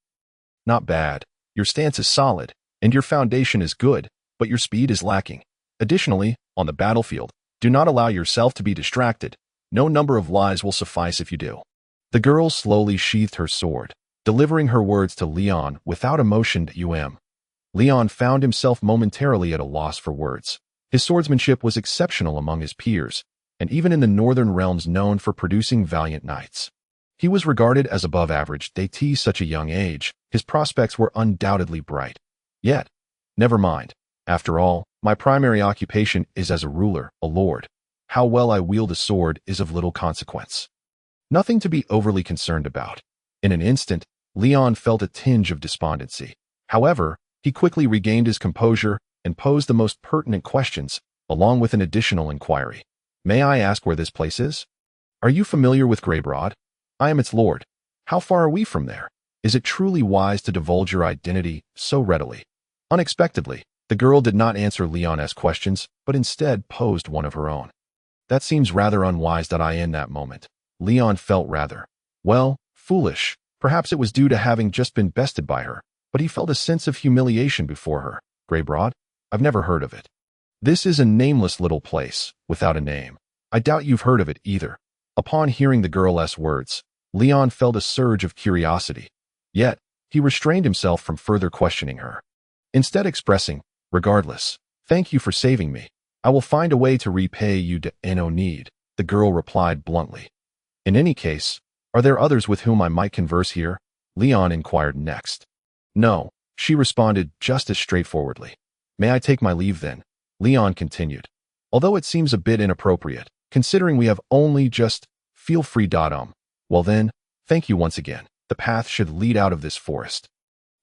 Not bad. Your stance is solid, and your foundation is good, but your speed is lacking. Additionally, on the battlefield, do not allow yourself to be distracted. No number of lies will suffice if you do. The girl slowly sheathed her sword, delivering her words to Leon without emotion. Leon found himself momentarily at a loss for words. His swordsmanship was exceptional among his peers, and even in the northern realms known for producing valiant knights. He was regarded as above average at such a young age. His prospects were undoubtedly bright. Yet, never mind. After all, my primary occupation is as a ruler, a lord. How well I wield a sword is of little consequence. Nothing to be overly concerned about. In an instant, Leon felt a tinge of despondency. However, he quickly regained his composure and posed the most pertinent questions, along with an additional inquiry. May I ask where this place is? Are you familiar with Greybroad? I am its lord. How far are we from there? Is it truly wise to divulge your identity so readily? Unexpectedly, the girl did not answer Leon's questions, but instead posed one of her own. That seems rather unwise. In that moment, Leon felt rather, foolish. Perhaps it was due to having just been bested by her, but he felt a sense of humiliation before her. Greybroad? I've never heard of it. This is a nameless little place, without a name. I doubt you've heard of it either. Upon hearing the girl's words, Leon felt a surge of curiosity. Yet, he restrained himself from further questioning her. Instead expressing, regardless, thank you for saving me. I will find a way to repay you. No need, the girl replied bluntly. In any case, are there others with whom I might converse here? Leon inquired next. No, she responded just as straightforwardly. May I take my leave then? Leon continued. Although it seems a bit inappropriate, considering we have only just, feel free. Well then, thank you once again. The path should lead out of this forest.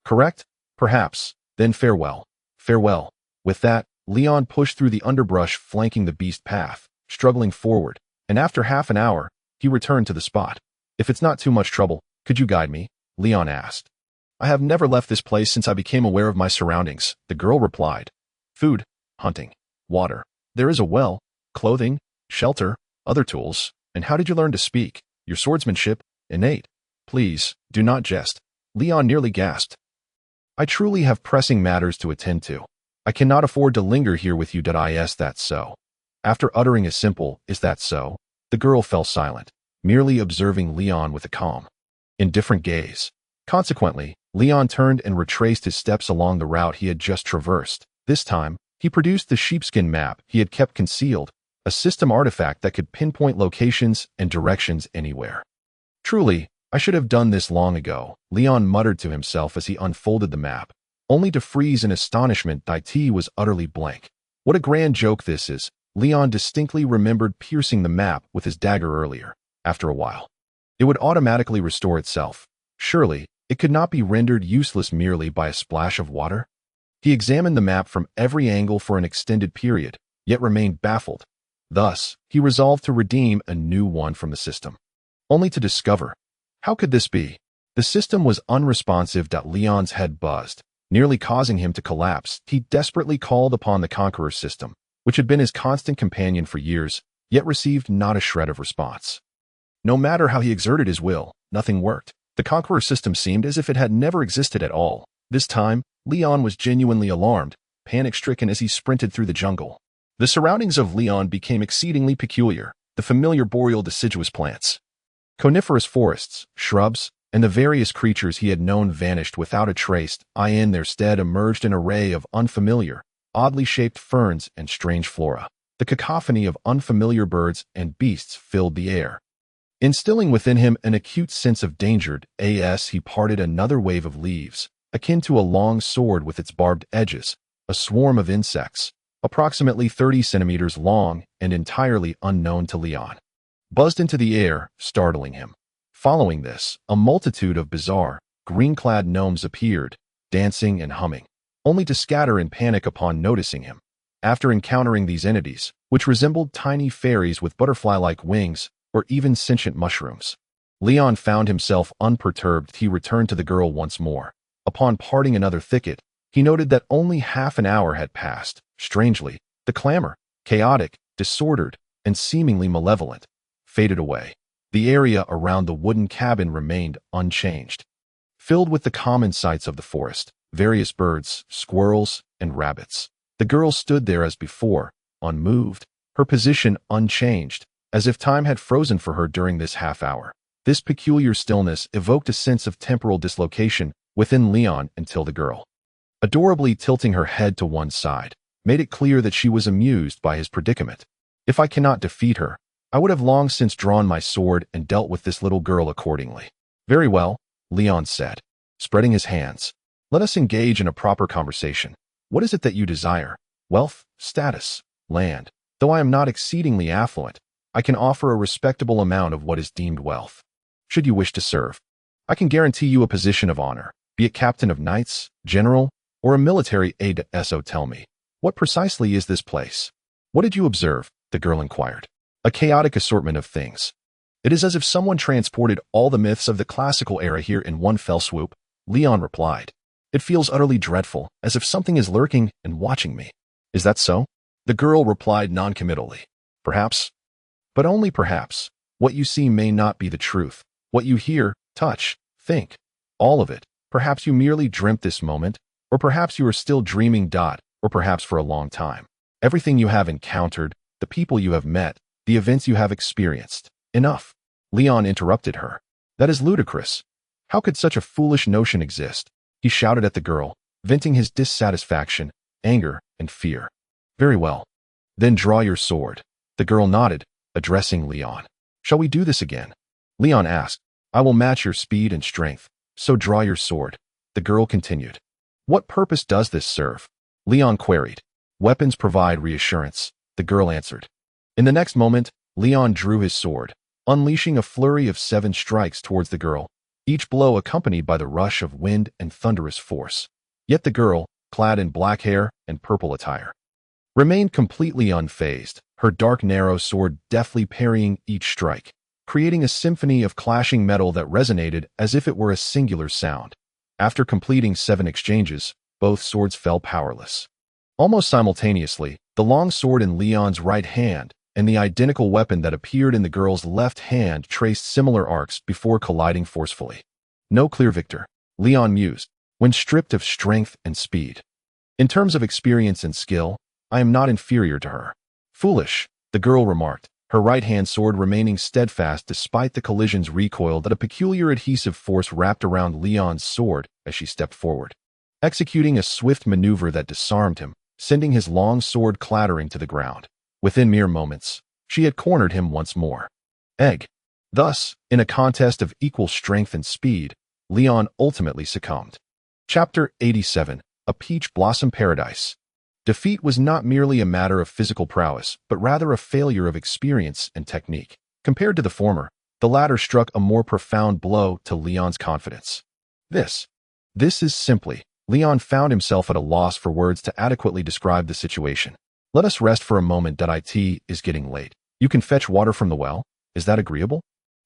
Correct? Perhaps. Then farewell. Farewell. With that, Leon pushed through the underbrush flanking the beast path, struggling forward, and after half an hour, he returned to the spot. If it's not too much trouble, could you guide me? Leon asked. I have never left this place since I became aware of my surroundings, the girl replied. Food, hunting, water. There is a well, clothing, shelter, other tools. And how did you learn to speak? Your swordsmanship, innate. Please, do not jest. Leon nearly gasped. I truly have pressing matters to attend to. I cannot afford to linger here with you. Is that so? After uttering a simple, is that so? The girl fell silent, merely observing Leon with a calm, indifferent gaze. Consequently, Leon turned and retraced his steps along the route he had just traversed. This time, he produced the sheepskin map he had kept concealed, a system artifact that could pinpoint locations and directions anywhere. Truly, I should have done this long ago, Leon muttered to himself as he unfolded the map, only to freeze in astonishment. It was utterly blank. What a grand joke this is. Leon distinctly remembered piercing the map with his dagger earlier. After a while, it would automatically restore itself. Surely, it could not be rendered useless merely by a splash of water? He examined the map from every angle for an extended period, yet remained baffled. Thus, he resolved to redeem a new one from the system, only to discover, how could this be? The system was unresponsive. Leon's head buzzed, nearly causing him to collapse. He desperately called upon the conqueror system, which had been his constant companion for years, yet received not a shred of response. No matter how he exerted his will, nothing worked. The conqueror system seemed as if it had never existed at all. This time, Leon was genuinely alarmed, panic-stricken as he sprinted through the jungle. The surroundings of Leon became exceedingly peculiar. The familiar boreal deciduous plants, coniferous forests, shrubs, and the various creatures he had known vanished without a trace. In their stead emerged an array of unfamiliar, oddly shaped ferns and strange flora. The cacophony of unfamiliar birds and beasts filled the air, instilling within him an acute sense of danger. As he parted another wave of leaves, akin to a long sword with its barbed edges, a swarm of insects, approximately 30 centimeters long and entirely unknown to Leon, buzzed into the air, startling him. Following this, a multitude of bizarre, green-clad gnomes appeared, dancing and humming, only to scatter in panic upon noticing him. After encountering these entities, which resembled tiny fairies with butterfly-like wings or even sentient mushrooms, Leon found himself unperturbed. He returned to the girl once more. Upon parting another thicket, he noted that only half an hour had passed. Strangely, the clamor, chaotic, disordered, and seemingly malevolent, faded away. The area around the wooden cabin remained unchanged, filled with the common sights of the forest, various birds, squirrels, and rabbits. The girl stood there as before, unmoved, her position unchanged, as if time had frozen for her during this half hour. This peculiar stillness evoked a sense of temporal dislocation within Leon until the girl, adorably tilting her head to one side, made it clear that she was amused by his predicament. If I cannot defeat her, I would have long since drawn my sword and dealt with this little girl accordingly. Very well, Leon said, spreading his hands. Let us engage in a proper conversation. What is it that you desire? Wealth, status, land. Though I am not exceedingly affluent, I can offer a respectable amount of what is deemed wealth. Should you wish to serve, I can guarantee you a position of honor, be it captain of knights, general, or a military aide. So tell me, what precisely is this place? What did you observe? The girl inquired. A chaotic assortment of things. It is as if someone transported all the myths of the classical era here in one fell swoop, Leon replied. It feels utterly dreadful, as if something is lurking and watching me. Is that so? The girl replied noncommittally. Perhaps. But only perhaps. What you see may not be the truth. What you hear, touch, think. All of it. Perhaps you merely dreamt this moment, or perhaps you are still dreaming. Or perhaps for a long time. Everything you have encountered, the people you have met, the events you have experienced. Enough. Leon interrupted her. That is ludicrous. How could such a foolish notion exist? He shouted at the girl, venting his dissatisfaction, anger, and fear. Very well. Then draw your sword. The girl nodded, addressing Leon. Shall we do this again? Leon asked. I will match your speed and strength, so draw your sword. The girl continued. What purpose does this serve? Leon queried. Weapons provide reassurance, the girl answered. In the next moment, Leon drew his sword, unleashing a flurry of 7 strikes towards the girl, each blow accompanied by the rush of wind and thunderous force. Yet the girl, clad in black hair and purple attire, remained completely unfazed, her dark narrow sword deftly parrying each strike, creating a symphony of clashing metal that resonated as if it were a singular sound. After completing 7 exchanges, both swords fell powerless. Almost simultaneously, the long sword in Leon's right hand and the identical weapon that appeared in the girl's left hand traced similar arcs before colliding forcefully. No clear victor, Leon mused, when stripped of strength and speed. In terms of experience and skill, I am not inferior to her. Foolish, the girl remarked, her right-hand sword remaining steadfast despite the collision's recoil that a peculiar adhesive force wrapped around Leon's sword as she stepped forward, executing a swift maneuver that disarmed him, sending his long sword clattering to the ground. Within mere moments, she had cornered him once more. Egg. Thus, in a contest of equal strength and speed, Leon ultimately succumbed. Chapter 87. A Peach Blossom Paradise. Defeat was not merely a matter of physical prowess, but rather a failure of experience and technique. Compared to the former, the latter struck a more profound blow to Leon's confidence. This is simply, Leon found himself at a loss for words to adequately describe the situation. Let us rest for a moment. It is getting late. You can fetch water from the well. Is that agreeable?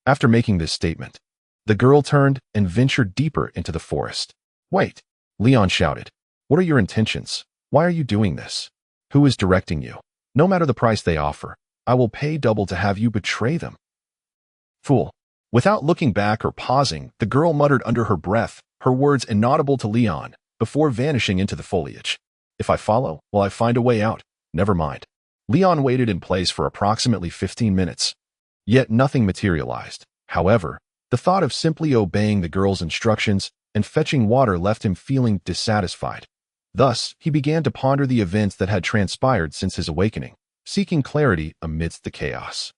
After making this statement, the girl turned and ventured deeper into the forest. Wait, Leon shouted. What are your intentions? Why are you doing this? Who is directing you? No matter the price they offer, I will pay double to have you betray them. Fool. Without looking back or pausing, the girl muttered under her breath, her words inaudible to Leon, before vanishing into the foliage. If I follow, will I find a way out? Never mind. Leon waited in place for approximately 15 minutes. Yet nothing materialized. However, the thought of simply obeying the girl's instructions and fetching water left him feeling dissatisfied. Thus, he began to ponder the events that had transpired since his awakening, seeking clarity amidst the chaos.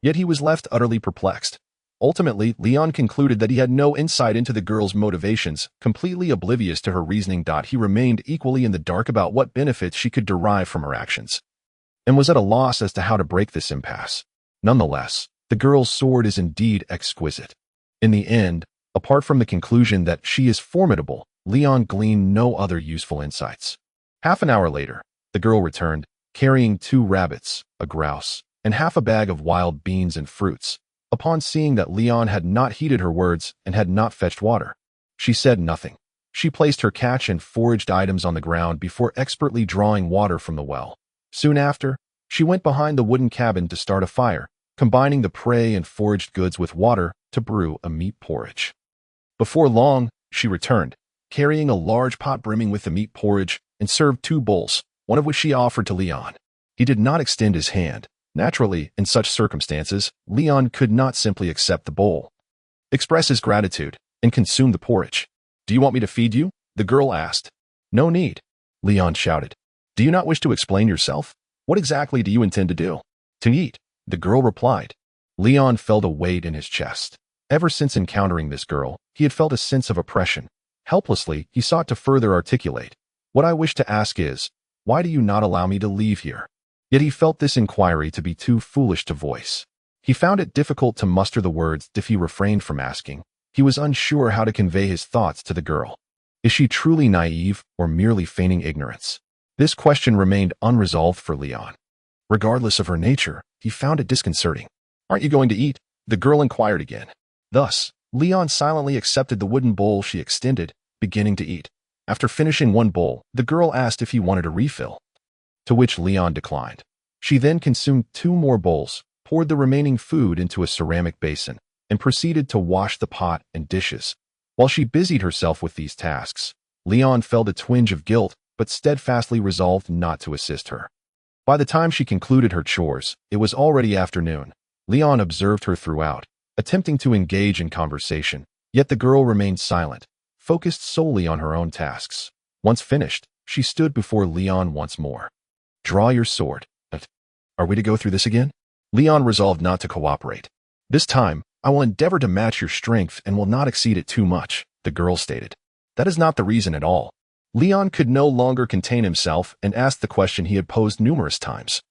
Yet he was left utterly perplexed. Ultimately, Leon concluded that he had no insight into the girl's motivations, completely oblivious to her reasoning. He remained equally in the dark about what benefits she could derive from her actions, and was at a loss as to how to break this impasse. Nonetheless, the girl's sword is indeed exquisite. In the end, apart from the conclusion that she is formidable, Leon gleaned no other useful insights. Half an hour later, the girl returned, carrying 2 rabbits, a grouse, and half a bag of wild beans and fruits. Upon seeing that Leon had not heeded her words and had not fetched water, she said nothing. She placed her catch and foraged items on the ground before expertly drawing water from the well. Soon after, she went behind the wooden cabin to start a fire, combining the prey and foraged goods with water to brew a meat porridge. Before long, she returned, carrying a large pot brimming with the meat porridge, and served 2 bowls, one of which she offered to Leon. He did not extend his hand. Naturally, in such circumstances, Leon could not simply accept the bowl, express his gratitude, and consume the porridge. Do you want me to feed you? The girl asked. No need, Leon shouted. Do you not wish to explain yourself? What exactly do you intend to do? To eat, the girl replied. Leon felt a weight in his chest. Ever since encountering this girl, he had felt a sense of oppression. Helplessly, he sought to further articulate. What I wish to ask is, why do you not allow me to leave here? Yet he felt this inquiry to be too foolish to voice. He found it difficult to muster the words if he refrained from asking. He was unsure how to convey his thoughts to the girl. Is she truly naive or merely feigning ignorance? This question remained unresolved for Leon. Regardless of her nature, he found it disconcerting. Aren't you going to eat? The girl inquired again. Thus, Leon silently accepted the wooden bowl she extended, beginning to eat. After finishing 1 bowl, the girl asked if he wanted a refill, to which Leon declined. She then consumed 2 more bowls, poured the remaining food into a ceramic basin, and proceeded to wash the pot and dishes. While she busied herself with these tasks, Leon felt a twinge of guilt, but steadfastly resolved not to assist her. By the time she concluded her chores, it was already afternoon. Leon observed her throughout, attempting to engage in conversation, yet the girl remained silent, focused solely on her own tasks. Once finished, she stood before Leon once more. Draw your sword. Are we to go through this again? Leon resolved not to cooperate. This time, I will endeavor to match your strength and will not exceed it too much, the girl stated. That is not the reason at all. Leon could no longer contain himself and asked the question he had posed numerous times.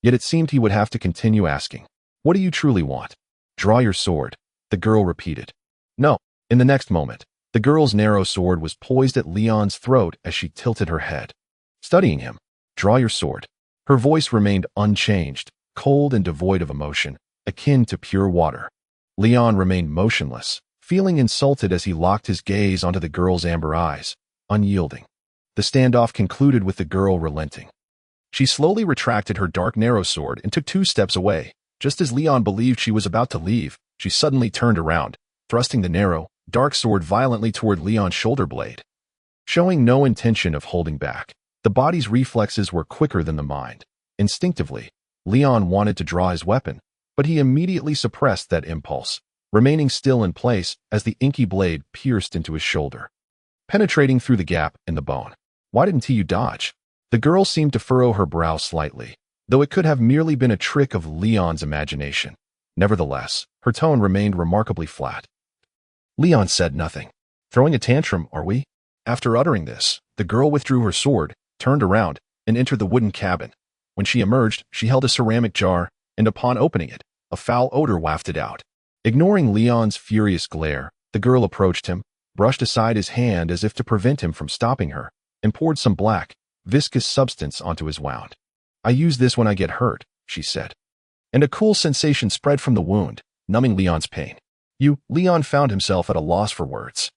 Yet it seemed he would have to continue asking. What do you truly want? Draw your sword, the girl repeated. No, In the next moment, the girl's narrow sword was poised at Leon's throat as she tilted her head. Studying him, "Draw your sword." Her voice remained unchanged, cold and devoid of emotion, akin to pure water. Leon remained motionless, feeling insulted as he locked his gaze onto the girl's amber eyes, unyielding. The standoff concluded with the girl relenting. She slowly retracted her dark narrow sword and took 2 steps away. Just as Leon believed she was about to leave, she suddenly turned around, thrusting the narrow, dark sword violently toward Leon's shoulder blade. Showing no intention of holding back, the body's reflexes were quicker than the mind. Instinctively, Leon wanted to draw his weapon, but he immediately suppressed that impulse, remaining still in place as the inky blade pierced into his shoulder, penetrating through the gap in the bone. "Why didn't you dodge?" The girl seemed to furrow her brow slightly, though it could have merely been a trick of Leon's imagination. Nevertheless, her tone remained remarkably flat. Leon said nothing. "Throwing a tantrum, are we?" After uttering this, the girl withdrew her sword, turned around, and entered the wooden cabin. When she emerged, she held a ceramic jar, and upon opening it, a foul odor wafted out. Ignoring Leon's furious glare, the girl approached him, brushed aside his hand as if to prevent him from stopping her, and poured some black, viscous substance onto his wound. "I use this when I get hurt," she said. And a cool sensation spread from the wound, numbing Leon's pain. Leon found himself at a loss for words.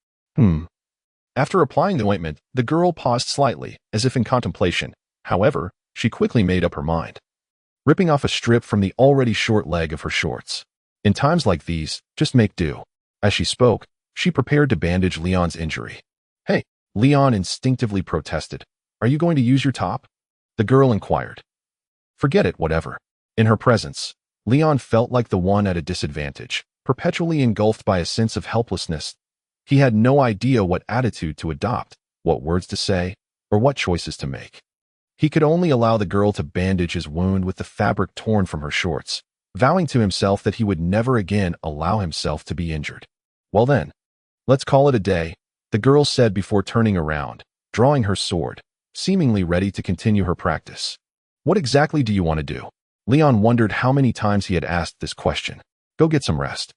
After applying the ointment, the girl paused slightly, as if in contemplation. However, she quickly made up her mind, ripping off a strip from the already short leg of her shorts. "In times like these, just make do." As she spoke, she prepared to bandage Leon's injury. "Hey," Leon instinctively protested. "Are you going to use your top?" The girl inquired. "Forget it, whatever." In her presence, Leon felt like the one at a disadvantage, perpetually engulfed by a sense of helplessness. He had no idea what attitude to adopt, what words to say, or what choices to make. He could only allow the girl to bandage his wound with the fabric torn from her shorts, vowing to himself that he would never again allow himself to be injured. "Well then, let's call it a day," the girl said before turning around, drawing her sword, seemingly ready to continue her practice. "What exactly do you want to do?" Leon wondered how many times he had asked this question. "Go get some rest.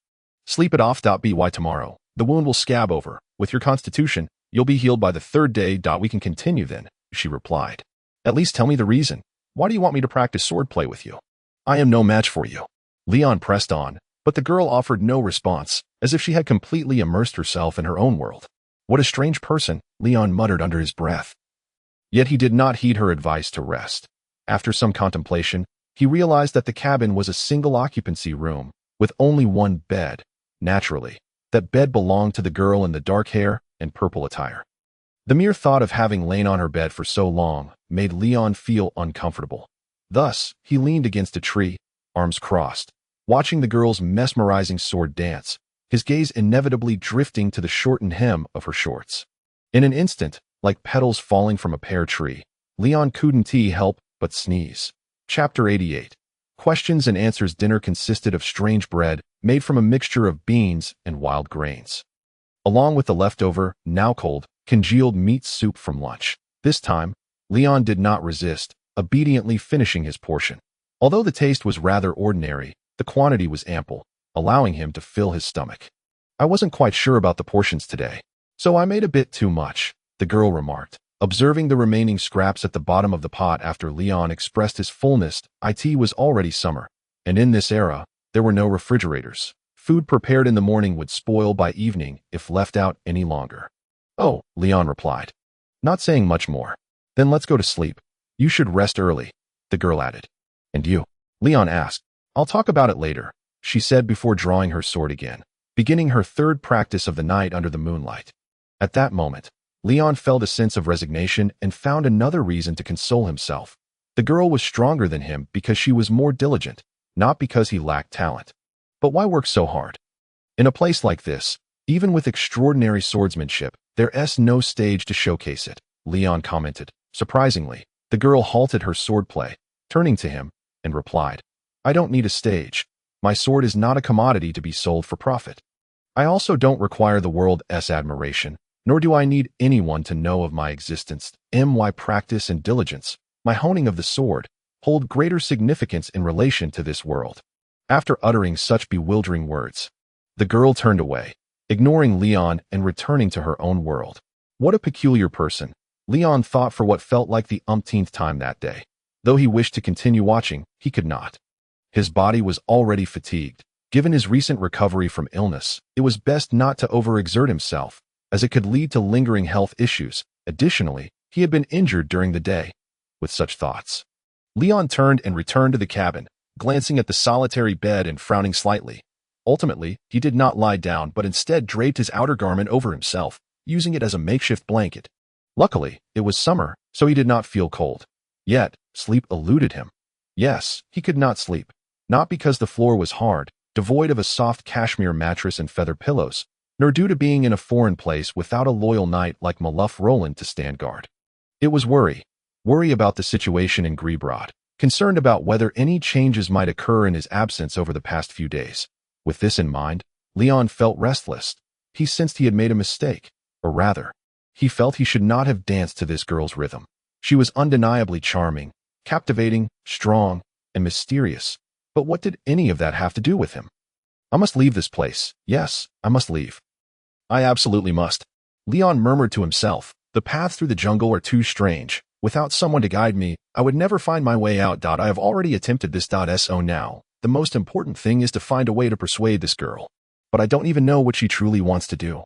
Sleep it off. By tomorrow, the wound will scab over. With your constitution, you'll be healed by the 3rd day. We can continue then," she replied. "At least tell me the reason. Why do you want me to practice swordplay with you?" "I am no match for you." Leon pressed on, but the girl offered no response, as if she had completely immersed herself in her own world. "What a strange person," Leon muttered under his breath. Yet he did not heed her advice to rest. After some contemplation, he realized that the cabin was a single-occupancy room, with only one bed. Naturally, that bed belonged to the girl in the dark hair and purple attire. The mere thought of having lain on her bed for so long made Leon feel uncomfortable. Thus, he leaned against a tree, arms crossed, watching the girl's mesmerizing sword dance, his gaze inevitably drifting to the shortened hem of her shorts. In an instant, like petals falling from a pear tree, Leon couldn't help but sneeze. Chapter 88. Questions and Answers. Dinner consisted of strange bread made from a mixture of beans and wild grains, along with the leftover, now cold, congealed meat soup from lunch. This time, Leon did not resist, obediently finishing his portion. Although the taste was rather ordinary, the quantity was ample, allowing him to fill his stomach. "I wasn't quite sure about the portions today, so I made a bit too much," the girl remarked, observing the remaining scraps at the bottom of the pot after Leon expressed his fullness. It was already summer, and in this era, there were no refrigerators. Food prepared in the morning would spoil by evening if left out any longer. "Oh," Leon replied, not saying much more. "Then let's go to sleep. You should rest early," the girl added. "And you?" Leon asked. "I'll talk about it later," she said before drawing her sword again, beginning her 3rd practice of the night under the moonlight. At that moment, Leon felt a sense of resignation and found another reason to console himself. The girl was stronger than him because she was more diligent, not because he lacked talent. But why work so hard? In a place like this, even with extraordinary swordsmanship, there's no stage to showcase it, Leon commented. Surprisingly, the girl halted her swordplay, turning to him, and replied, "I don't need a stage. My sword is not a commodity to be sold for profit. I also don't require the world's admiration, nor do I need anyone to know of my existence. My practice and diligence, my honing of the sword, hold greater significance in relation to this world." After uttering such bewildering words, the girl turned away, ignoring Leon and returning to her own world. What a peculiar person, Leon thought for what felt like the umpteenth time that day. Though he wished to continue watching, he could not. His body was already fatigued. Given his recent recovery from illness, it was best not to overexert himself, as it could lead to lingering health issues. Additionally, he had been injured during the day. With such thoughts, Leon turned and returned to the cabin, glancing at the solitary bed and frowning slightly. Ultimately, he did not lie down but instead draped his outer garment over himself, using it as a makeshift blanket. Luckily, it was summer, so he did not feel cold. Yet, sleep eluded him. Yes, he could not sleep. Not because the floor was hard, devoid of a soft cashmere mattress and feather pillows, nor due to being in a foreign place without a loyal knight like Maluf Roland to stand guard. It was worry. Worry about the situation in Grebrod, concerned about whether any changes might occur in his absence over the past few days. With this in mind, Leon felt restless. He sensed he had made a mistake, or rather, he felt he should not have danced to this girl's rhythm. She was undeniably charming, captivating, strong, and mysterious. But what did any of that have to do with him? I must leave this place. Yes, I must leave. I absolutely must. Leon murmured to himself. The paths through the jungle are too strange. Without someone to guide me, I would never find my way out. I have already attempted this. So now, the most important thing is to find a way to persuade this girl. But I don't even know what she truly wants to do.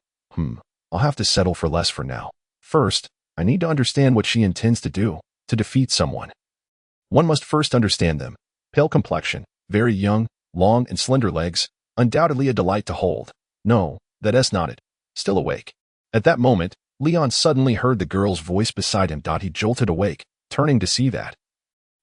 I'll have to settle for less for now. First, I need to understand what she intends to do, to defeat someone. One must first understand them. Pale complexion, very young, long and slender legs, undoubtedly a delight to hold. No, that's not it. Still awake. At that moment, Leon suddenly heard the girl's voice beside him. He jolted awake, turning to see that.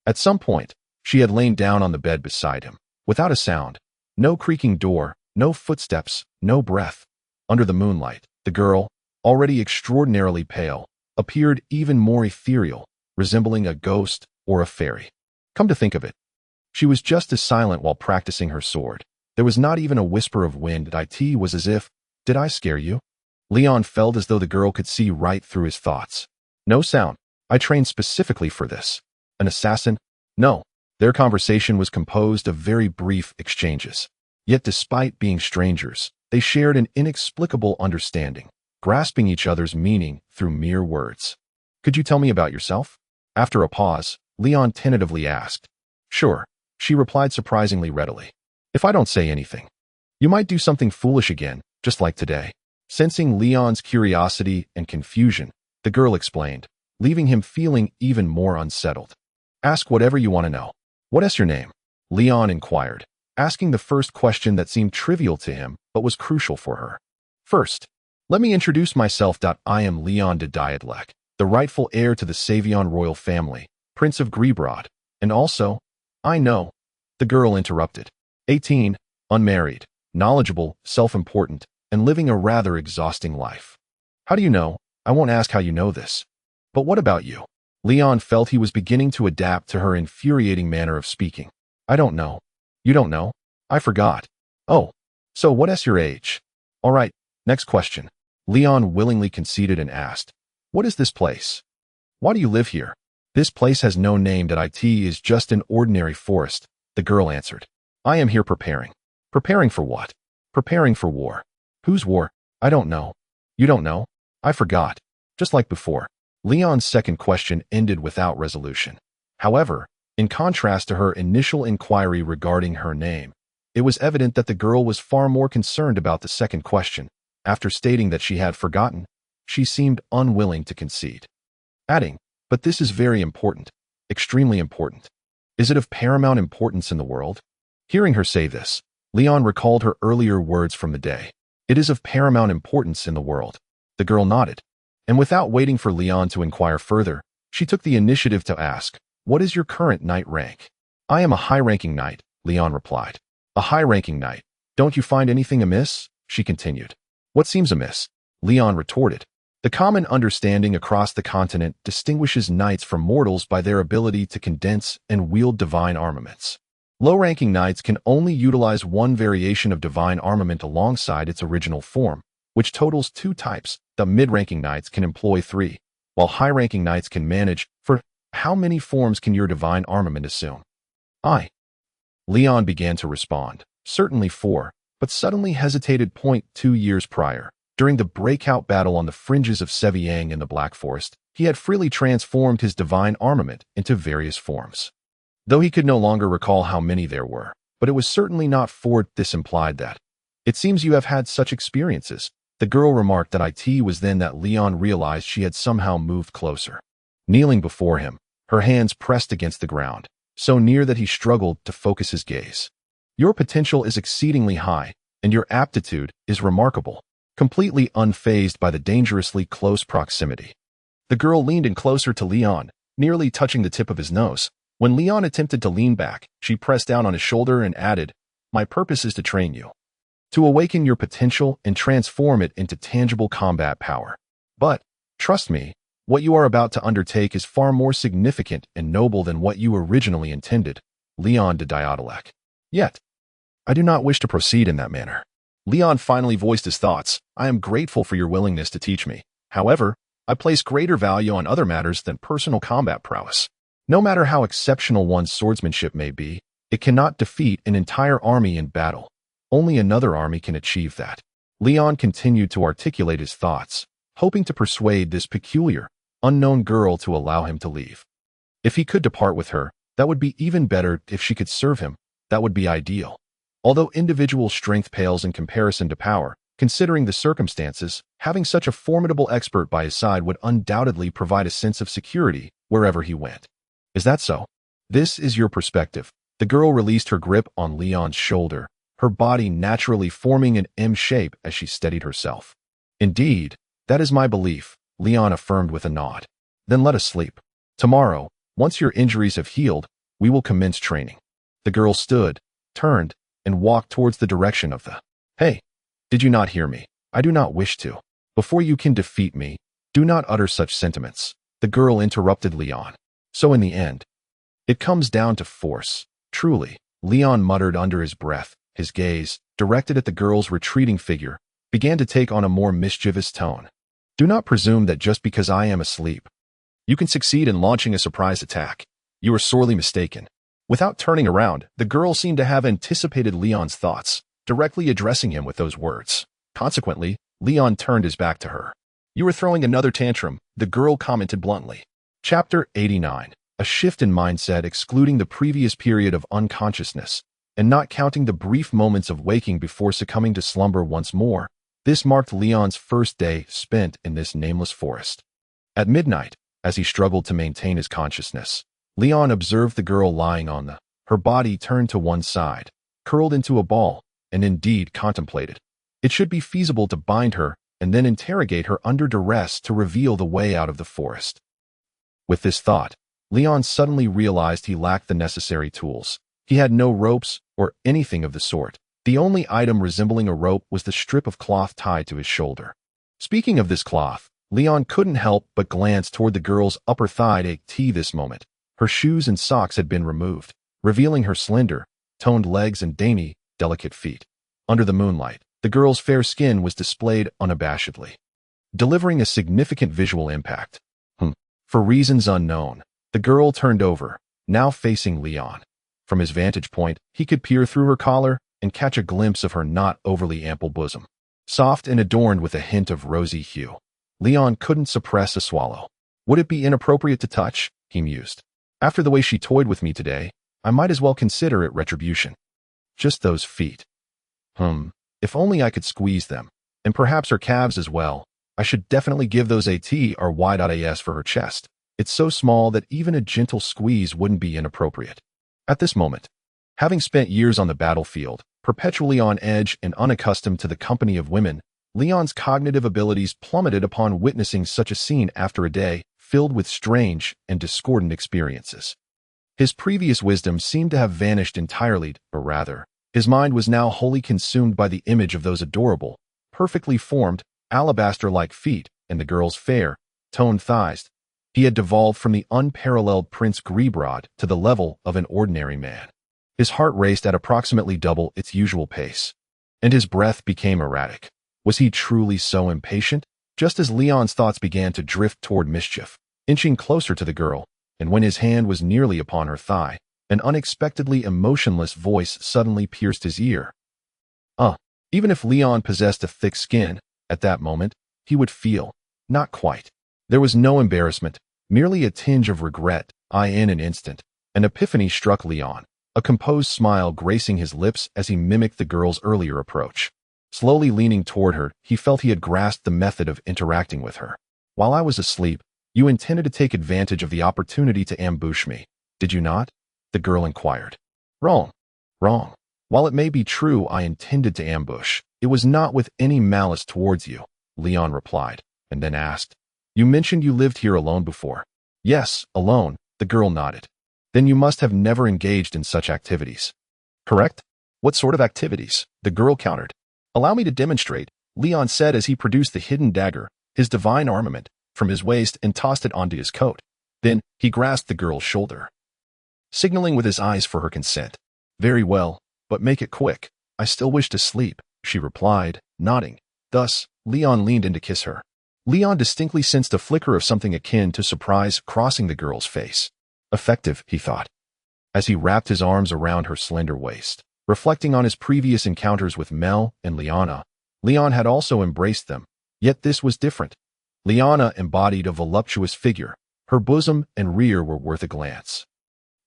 At some point, she had lain down on the bed beside him, without a sound. No creaking door, no footsteps, no breath. Under the moonlight, the girl, already extraordinarily pale, appeared even more ethereal, resembling a ghost or a fairy. Come to think of it, she was just as silent while practicing her sword. There was not even a whisper of wind. It was as if, did I scare you? Leon felt as though the girl could see right through his thoughts. No sound. I trained specifically for this. An assassin? No. Their conversation was composed of very brief exchanges. Yet despite being strangers, they shared an inexplicable understanding, grasping each other's meaning through mere words. Could you tell me about yourself? After a pause, Leon tentatively asked. Sure, she replied surprisingly readily. If I don't say anything, you might do something foolish again, just like today. Sensing Leon's curiosity and confusion, the girl explained, leaving him feeling even more unsettled. Ask whatever you want to know. What is your name? Leon inquired, asking the first question that seemed trivial to him but was crucial for her. First, let me introduce myself. I am Leon de Diadlec, the rightful heir to the Savion royal family, Prince of Grebrod, and also, I know, the girl interrupted. 18, unmarried, knowledgeable, self-important, and living a rather exhausting life. How do you know? I won't ask how you know this. But what about you? Leon felt he was beginning to adapt to her infuriating manner of speaking. I don't know. You don't know? I forgot. Oh, so what is your age? All right, next question. Leon willingly conceded and asked, what is this place? Why do you live here? This place has no name. It is just an ordinary forest, the girl answered. I am here preparing. Preparing for what? Preparing for war. Whose war? I don't know. You don't know? I forgot. Just like before. Leon's second question ended without resolution. However, in contrast to her initial inquiry regarding her name, it was evident that the girl was far more concerned about the second question. After stating that she had forgotten, she seemed unwilling to concede. Adding, but this is very important, extremely important. Is it of paramount importance in the world? Hearing her say this, Leon recalled her earlier words from the day. It is of paramount importance in the world. The girl nodded, and without waiting for Leon to inquire further, she took the initiative to ask, what is your current knight rank? I am a high-ranking knight, Leon replied. A high-ranking knight. Don't you find anything amiss? She continued. What seems amiss? Leon retorted. The common understanding across the continent distinguishes knights from mortals by their ability to condense and wield divine armaments. Low-ranking knights can only utilize one variation of divine armament alongside its original form, which totals 2 types. The mid-ranking knights can employ 3, while high-ranking knights can manage. For how many forms can your divine armament assume? Leon began to respond. Certainly 4, but suddenly hesitated. 2 years prior, during the breakout battle on the fringes of Seviang in the Black Forest, he had freely transformed his divine armament into various forms. Though he could no longer recall how many there were, but it was certainly not four. This implied that. It seems you have had such experiences. The girl remarked that it was then that Leon realized she had somehow moved closer. Kneeling before him, her hands pressed against the ground, so near that he struggled to focus his gaze. Your potential is exceedingly high, and your aptitude is remarkable, completely unfazed by the dangerously close proximity. The girl leaned in closer to Leon, nearly touching the tip of his nose. When Leon attempted to lean back, she pressed down on his shoulder and added, "My purpose is to train you, to awaken your potential and transform it into tangible combat power. But, trust me, what you are about to undertake is far more significant and noble than what you originally intended." Leon de Diadolac. Yet, I do not wish to proceed in that manner. Leon finally voiced his thoughts. I am grateful for your willingness to teach me. However, I place greater value on other matters than personal combat prowess. No matter how exceptional one's swordsmanship may be, it cannot defeat an entire army in battle. Only another army can achieve that. Leon continued to articulate his thoughts, hoping to persuade this peculiar, unknown girl to allow him to leave. If he could depart with her, that would be even better. If she could serve him, that would be ideal. Although individual strength pales in comparison to power, considering the circumstances, having such a formidable expert by his side would undoubtedly provide a sense of security wherever he went. Is that so? This is your perspective. The girl released her grip on Leon's shoulder, her body naturally forming an M shape as she steadied herself. Indeed, that is my belief, Leon affirmed with a nod. Then let us sleep. Tomorrow, once your injuries have healed, we will commence training. The girl stood, turned, and walked towards the direction of the. Hey, did you not hear me? I do not wish to. Before you can defeat me, do not utter such sentiments. The girl interrupted Leon. So in the end, it comes down to force. Truly, Leon muttered under his breath. His gaze, directed at the girl's retreating figure, began to take on a more mischievous tone. Do not presume that just because I am asleep, you can succeed in launching a surprise attack. You are sorely mistaken. Without turning around, the girl seemed to have anticipated Leon's thoughts, directly addressing him with those words. Consequently, Leon turned his back to her. You are throwing another tantrum, the girl commented bluntly. Chapter 89. A shift in mindset excluding the previous period of unconsciousness, and not counting the brief moments of waking before succumbing to slumber once more. This marked Leon's first day spent in this nameless forest. At midnight, as he struggled to maintain his consciousness, Leon observed the girl lying on her body turned to one side, curled into a ball, and indeed contemplated. It should be feasible to bind her and then interrogate her under duress to reveal the way out of the forest. With this thought, Leon suddenly realized he lacked the necessary tools. He had no ropes or anything of the sort. The only item resembling a rope was the strip of cloth tied to his shoulder. Speaking of this cloth, Leon couldn't help but glance toward the girl's upper thigh at this moment. Her shoes and socks had been removed, revealing her slender, toned legs and dainty, delicate feet. Under the moonlight, the girl's fair skin was displayed unabashedly, delivering a significant visual impact. For reasons unknown, the girl turned over, now facing Leon. From his vantage point, he could peer through her collar and catch a glimpse of her not overly ample bosom, soft and adorned with a hint of rosy hue. Leon couldn't suppress a swallow. Would it be inappropriate to touch? He mused. After the way she toyed with me today, I might as well consider it retribution. Just those feet. If only I could squeeze them, and perhaps her calves as well. I should definitely give those or Y.as for her chest. It's so small that even a gentle squeeze wouldn't be inappropriate. At this moment, having spent years on the battlefield, perpetually on edge and unaccustomed to the company of women, Leon's cognitive abilities plummeted upon witnessing such a scene after a day filled with strange and discordant experiences. His previous wisdom seemed to have vanished entirely, or rather, his mind was now wholly consumed by the image of those adorable, perfectly formed, alabaster-like feet and the girl's fair, toned thighs. He had devolved from the unparalleled Prince Gribrod to the level of an ordinary man. His heart raced at approximately double its usual pace, and his breath became erratic. Was he truly so impatient? Just as Leon's thoughts began to drift toward mischief, inching closer to the girl, and when his hand was nearly upon her thigh, an unexpectedly emotionless voice suddenly pierced his ear. Even if Leon possessed a thick skin, at that moment, he would feel, not quite. There was no embarrassment, merely a tinge of regret. In an instant, an epiphany struck Leon, a composed smile gracing his lips as he mimicked the girl's earlier approach. Slowly leaning toward her, he felt he had grasped the method of interacting with her. While I was asleep, you intended to take advantage of the opportunity to ambush me, did you not? The girl inquired. Wrong. Wrong. While it may be true I intended to ambush, it was not with any malice towards you, Leon replied, and then asked, You mentioned you lived here alone before. Yes, alone, the girl nodded. Then you must have never engaged in such activities. Correct? What sort of activities? The girl countered. Allow me to demonstrate, Leon said as he produced the hidden dagger, his divine armament, from his waist and tossed it onto his coat. Then he grasped the girl's shoulder, signaling with his eyes for her consent. Very well, but make it quick. I still wish to sleep, she replied, nodding. Thus, Leon leaned in to kiss her. Leon distinctly sensed a flicker of something akin to surprise crossing the girl's face. Effective, he thought, as he wrapped his arms around her slender waist. Reflecting on his previous encounters with Mel and Liana, Leon had also embraced them, yet this was different. Liana embodied a voluptuous figure. Her bosom and rear were worth a glance.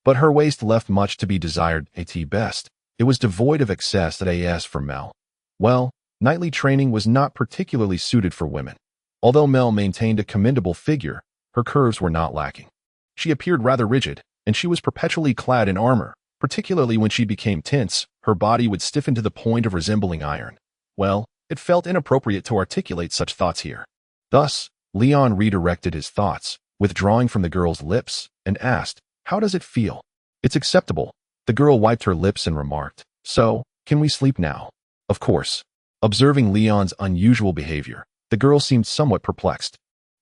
But her waist left much to be desired. At best, it was devoid of excess. As for Mel, well, knightly training was not particularly suited for women. Although Mel maintained a commendable figure, her curves were not lacking. She appeared rather rigid, and she was perpetually clad in armor. Particularly when she became tense, her body would stiffen to the point of resembling iron. Well, it felt inappropriate to articulate such thoughts here. Thus, Leon redirected his thoughts, withdrawing from the girl's lips, and asked, How does it feel? It's acceptable. The girl wiped her lips and remarked, So, can we sleep now? Of course. Observing Leon's unusual behavior, the girl seemed somewhat perplexed.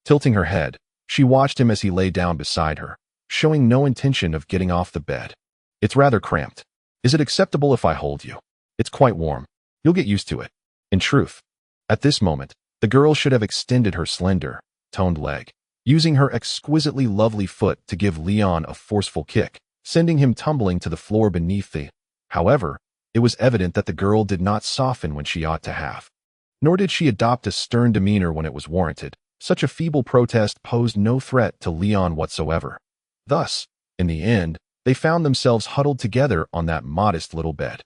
Tilting her head, she watched him as he lay down beside her, showing no intention of getting off the bed. It's rather cramped. Is it acceptable if I hold you? It's quite warm. You'll get used to it. In truth, at this moment, the girl should have extended her slender, toned leg, using her exquisitely lovely foot to give Leon a forceful kick, sending him tumbling to the floor beneath the. However, it was evident that the girl did not soften when she ought to have. Nor did she adopt a stern demeanor when it was warranted. Such a feeble protest posed no threat to Leon whatsoever. Thus, in the end, they found themselves huddled together on that modest little bed.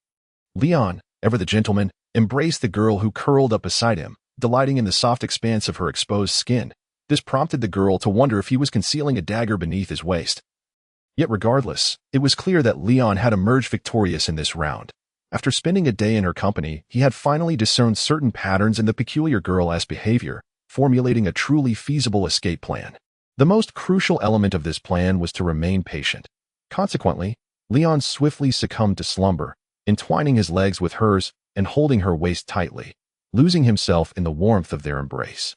Leon, ever the gentleman, embraced the girl who curled up beside him, delighting in the soft expanse of her exposed skin. This prompted the girl to wonder if he was concealing a dagger beneath his waist. Yet regardless, it was clear that Leon had emerged victorious in this round. After spending a day in her company, he had finally discerned certain patterns in the peculiar girl's behavior, formulating a truly feasible escape plan. The most crucial element of this plan was to remain patient. Consequently, Leon swiftly succumbed to slumber, entwining his legs with hers and holding her waist tightly, losing himself in the warmth of their embrace.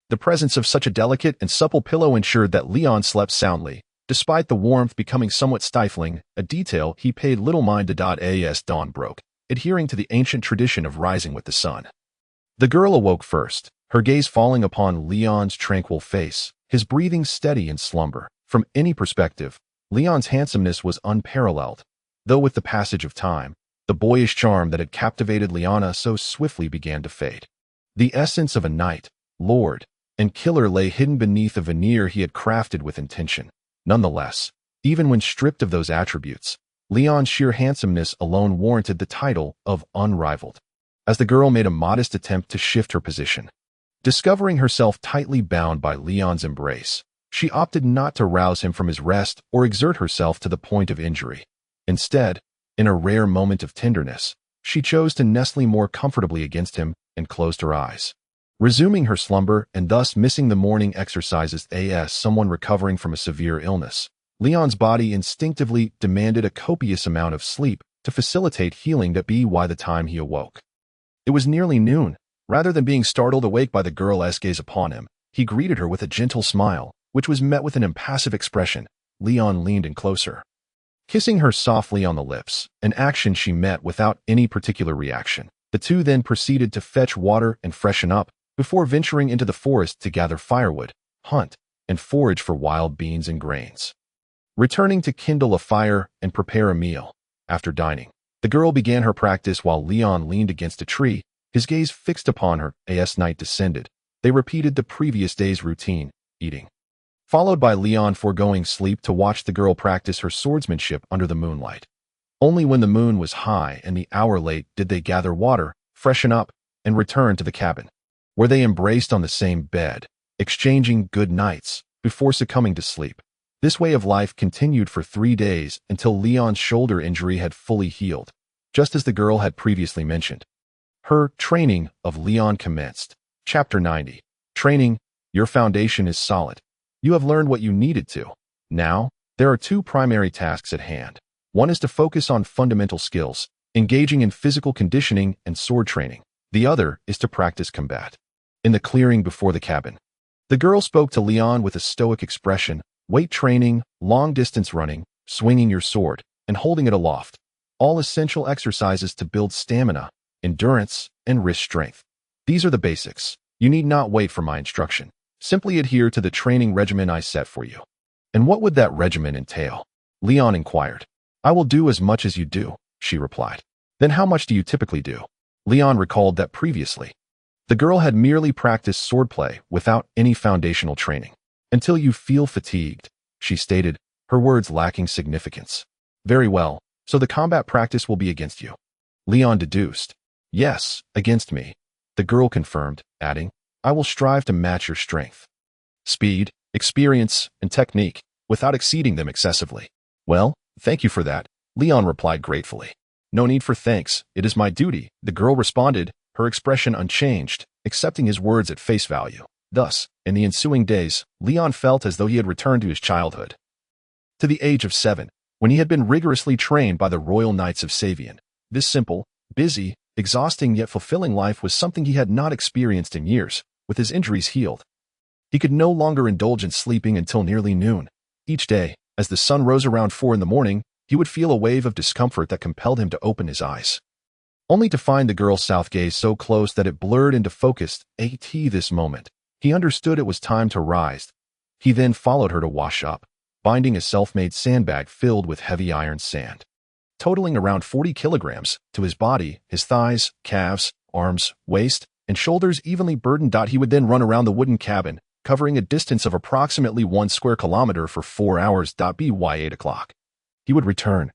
The presence of such a delicate and supple pillow ensured that Leon slept soundly, despite the warmth becoming somewhat stifling, a detail he paid little mind to. As dawn broke, adhering to the ancient tradition of rising with the sun. The girl awoke first, her gaze falling upon Leon's tranquil face, his breathing steady in slumber. From any perspective, Leon's handsomeness was unparalleled, though with the passage of time, the boyish charm that had captivated Liana so swiftly began to fade. The essence of a knight, lord, and killer lay hidden beneath a veneer he had crafted with intention. Nonetheless, even when stripped of those attributes, Leon's sheer handsomeness alone warranted the title of unrivaled. As the girl made a modest attempt to shift her position, discovering herself tightly bound by Leon's embrace, she opted not to rouse him from his rest or exert herself to the point of injury. Instead, in a rare moment of tenderness, she chose to nestle more comfortably against him and closed her eyes. Resuming her slumber and thus missing the morning exercises as someone recovering from a severe illness, Leon's body instinctively demanded a copious amount of sleep to facilitate healing. By the time he awoke, it was nearly noon. Rather than being startled awake by the girl's gaze upon him, he greeted her with a gentle smile, which was met with an impassive expression. Leon leaned in closer, kissing her softly on the lips, an action she met without any particular reaction. The two then proceeded to fetch water and freshen up, before venturing into the forest to gather firewood, hunt, and forage for wild beans and grains. Returning to kindle a fire and prepare a meal. After dining, the The girl began her practice while Leon leaned against a tree, his gaze fixed upon her. As night descended, they repeated the previous day's routine, eating, followed by Leon foregoing sleep to watch the girl practice her swordsmanship under the moonlight. Only when the moon was high and the hour late did they gather water, freshen up, and return to the cabin, where they embraced on the same bed, exchanging good nights before succumbing to sleep. This way of life continued for 3 days until Leon's shoulder injury had fully healed, just as the girl had previously mentioned. Her training of Leon commenced. Chapter 90. Training. Your foundation is solid. You have learned what you needed to. Now, there are 2 primary tasks at hand. One is to focus on fundamental skills, engaging in physical conditioning and sword training. The other is to practice combat. In the clearing before the cabin, the girl spoke to Leon with a stoic expression. Weight training, long-distance running, swinging your sword, and holding it aloft. All essential exercises to build stamina, endurance, and wrist strength. These are the basics. You need not wait for my instruction. Simply adhere to the training regimen I set for you. And what would that regimen entail? Leon inquired. I will do as much as you do, she replied. Then how much do you typically do? Leon recalled that previously, the girl had merely practiced swordplay without any foundational training. Until you feel fatigued, she stated, her words lacking significance. Very well, so the combat practice will be against you. Leon deduced. Yes, against me. The girl confirmed, adding, I will strive to match your strength, speed, experience, and technique, without exceeding them excessively. Well, thank you for that, Leon replied gratefully. No need for thanks, it is my duty, the girl responded, her expression unchanged, accepting his words at face value. Thus, in the ensuing days, Leon felt as though he had returned to his childhood. To the age of 7, when he had been rigorously trained by the Royal Knights of Savian, this simple, busy, exhausting yet fulfilling life was something he had not experienced in years. With his injuries healed, he could no longer indulge in sleeping until nearly noon. Each day, as the sun rose around 4 in the morning, he would feel a wave of discomfort that compelled him to open his eyes, only to find the girl's south gaze so close that it blurred into focus. This moment, he understood it was time to rise. He then followed her to wash up, binding a self-made sandbag filled with heavy iron sand, totaling around 40 kilograms, to his body, his thighs, calves, arms, waist, and shoulders evenly burdened. He would then run around the wooden cabin, covering a distance of approximately 1 square kilometer for 4 hours. By 8 o'clock, he would return,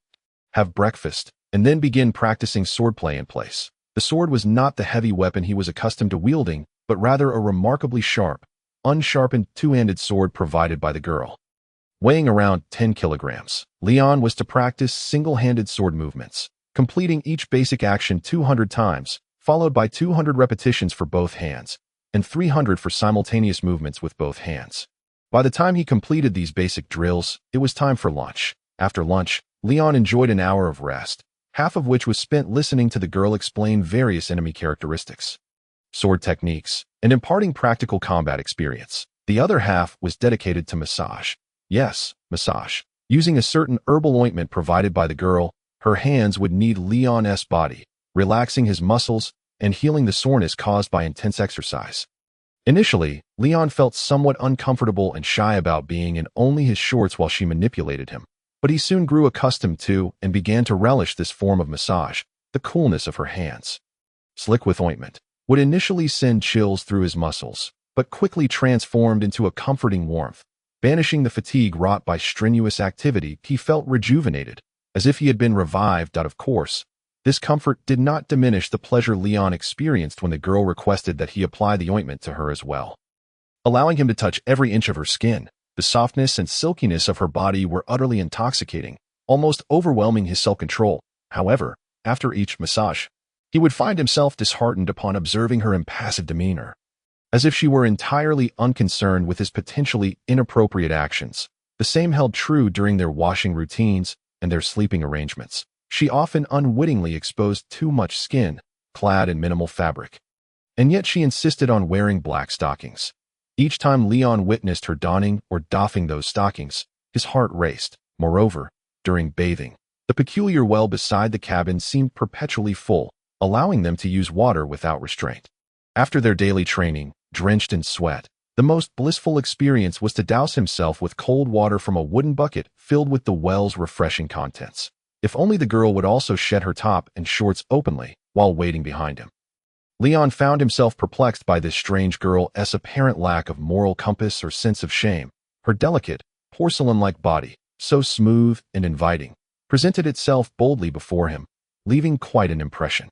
have breakfast, and then begin practicing swordplay in place. The sword was not the heavy weapon he was accustomed to wielding, but rather a remarkably sharp, unsharpened 2-handed sword provided by the girl. Weighing around 10 kilograms, Leon was to practice single-handed sword movements, completing each basic action 200 times, followed by 200 repetitions for both hands, and 300 for simultaneous movements with both hands. By the time he completed these basic drills, it was time for lunch. After lunch, Leon enjoyed an hour of rest, half of which was spent listening to the girl explain various enemy characteristics, sword techniques, and imparting practical combat experience. The other half was dedicated to massage. Yes, massage. Using a certain herbal ointment provided by the girl, her hands would knead Leon's body, relaxing his muscles and healing the soreness caused by intense exercise. Initially, Leon felt somewhat uncomfortable and shy about being in only his shorts while she manipulated him, but he soon grew accustomed to and began to relish this form of massage. The coolness of her hands, slick with ointment, would initially send chills through his muscles, but quickly transformed into a comforting warmth. Banishing the fatigue wrought by strenuous activity, he felt rejuvenated, as if he had been revived. Of course, this comfort did not diminish the pleasure Leon experienced when the girl requested that he apply the ointment to her as well, allowing him to touch every inch of her skin. The softness and silkiness of her body were utterly intoxicating, almost overwhelming his self-control. However, after each massage, he would find himself disheartened upon observing her impassive demeanor, as if she were entirely unconcerned with his potentially inappropriate actions. The same held true during their washing routines and their sleeping arrangements. She often unwittingly exposed too much skin, clad in minimal fabric, and yet she insisted on wearing black stockings. Each time Leon witnessed her donning or doffing those stockings, his heart raced. Moreover, during bathing, the peculiar well beside the cabin seemed perpetually full, allowing them to use water without restraint. After their daily training, drenched in sweat, the most blissful experience was to douse himself with cold water from a wooden bucket filled with the well's refreshing contents. If only the girl would also shed her top and shorts openly while waiting behind him. Leon found himself perplexed by this strange girl's apparent lack of moral compass or sense of shame. Her delicate, porcelain-like body, so smooth and inviting, presented itself boldly before him, leaving quite an impression.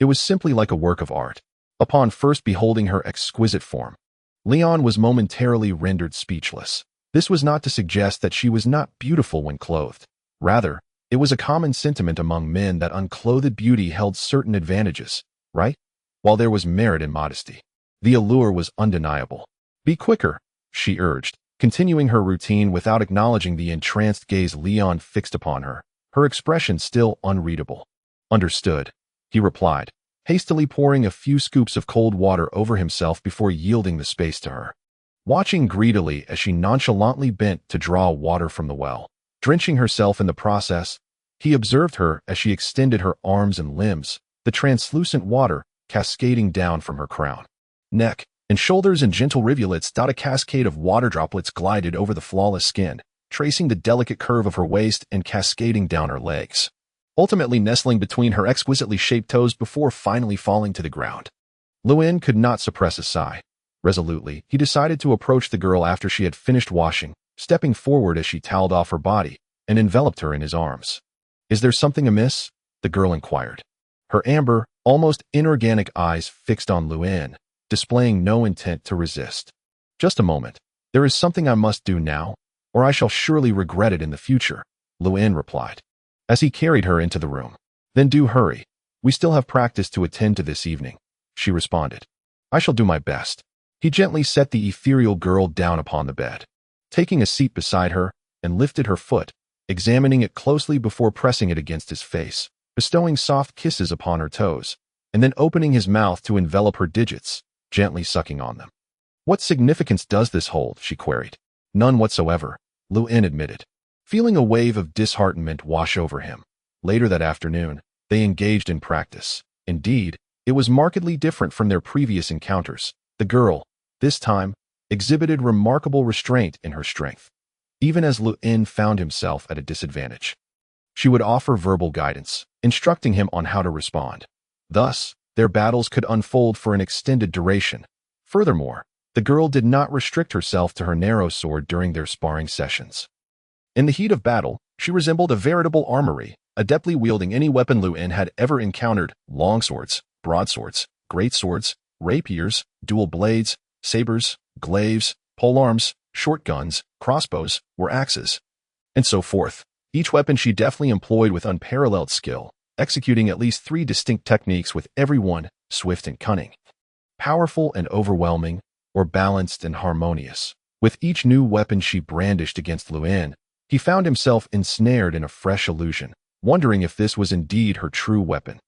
It was simply like a work of art. Upon first beholding her exquisite form, Leon was momentarily rendered speechless. This was not to suggest that she was not beautiful when clothed. Rather, it was a common sentiment among men that unclothed beauty held certain advantages, right? While there was merit in modesty, the allure was undeniable. "Be quicker," she urged, continuing her routine without acknowledging the entranced gaze Leon fixed upon her, her expression still unreadable. "Understood," he replied, hastily pouring a few scoops of cold water over himself before yielding the space to her. Watching greedily as she nonchalantly bent to draw water from the well, drenching herself in the process, he observed her as she extended her arms and limbs, the translucent water cascading down from her crown, neck, and shoulders in gentle rivulets. A cascade of water droplets glided over the flawless skin, tracing the delicate curve of her waist and cascading down her legs, ultimately nestling between her exquisitely shaped toes before finally falling to the ground. Luyên could not suppress a sigh. Resolutely, he decided to approach the girl after she had finished washing, stepping forward as she toweled off her body and enveloped her in his arms. "Is there something amiss?" the girl inquired, her amber, almost inorganic eyes fixed on Luyên, displaying no intent to resist. "Just a moment. There is something I must do now, or I shall surely regret it in the future," Luyên replied, as he carried her into the room. "Then do hurry. We still have practice to attend to this evening," she responded. "I shall do my best." He gently set the ethereal girl down upon the bed, taking a seat beside her, and lifted her foot, examining it closely before pressing it against his face, bestowing soft kisses upon her toes, and then opening his mouth to envelop her digits, gently sucking on them. "What significance does this hold?" she queried. "None whatsoever," Luyên admitted, feeling a wave of disheartenment wash over him. Later that afternoon, they engaged in practice. Indeed, it was markedly different from their previous encounters. The girl, this time, exhibited remarkable restraint in her strength, even as Luyên found himself at a disadvantage. She would offer verbal guidance, instructing him on how to respond. Thus, their battles could unfold for an extended duration. Furthermore, the girl did not restrict herself to her narrow sword during their sparring sessions. In the heat of battle, she resembled a veritable armory, adeptly wielding any weapon Luyên had ever encountered: longswords, broadswords, greatswords, rapiers, dual blades, sabers, glaives, polearms, short guns, crossbows, or axes, and so forth. Each weapon she deftly employed with unparalleled skill, executing at least 3 distinct techniques with every one swift and cunning, powerful and overwhelming, or balanced and harmonious. With each new weapon she brandished against Luyên, he found himself ensnared in a fresh illusion, wondering if this was indeed her true weapon.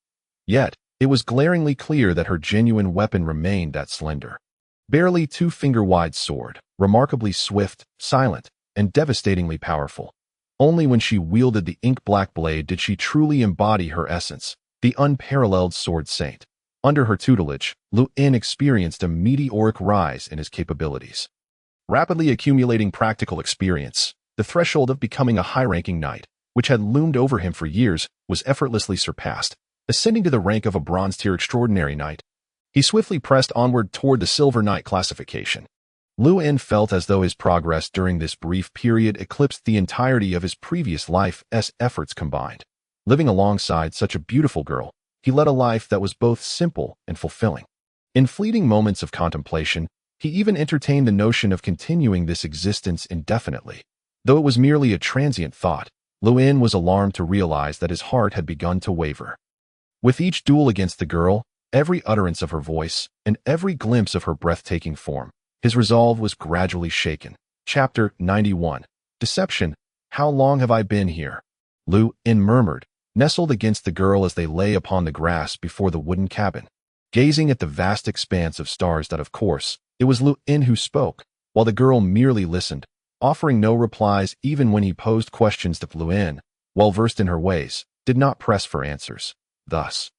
Yet, it was glaringly clear that her genuine weapon remained that slender, barely 2-finger-wide sword, remarkably swift, silent, and devastatingly powerful. Only when she wielded the ink-black blade did she truly embody her essence, the unparalleled sword saint. Under her tutelage, Luyên experienced a meteoric rise in his capabilities. Rapidly accumulating practical experience, the threshold of becoming a high-ranking knight, which had loomed over him for years, was effortlessly surpassed. Ascending to the rank of a bronze-tier extraordinary knight, he swiftly pressed onward toward the silver knight classification. Luyên felt as though his progress during this brief period eclipsed the entirety of his previous life's efforts combined. Living alongside such a beautiful girl, he led a life that was both simple and fulfilling. In fleeting moments of contemplation, he even entertained the notion of continuing this existence indefinitely. Though it was merely a transient thought, Luyên was alarmed to realize that his heart had begun to waver. With each duel against the girl, every utterance of her voice, and every glimpse of her breathtaking form, his resolve was gradually shaken. Chapter 91. Deception. How long have I been here? Luyên murmured, nestled against the girl as they lay upon the grass before the wooden cabin, gazing at the vast expanse of stars. That, of course, it was Luyên who spoke, while the girl merely listened, offering no replies even when he posed questions that Luyên, well versed in her ways, did not press for answers. Thus,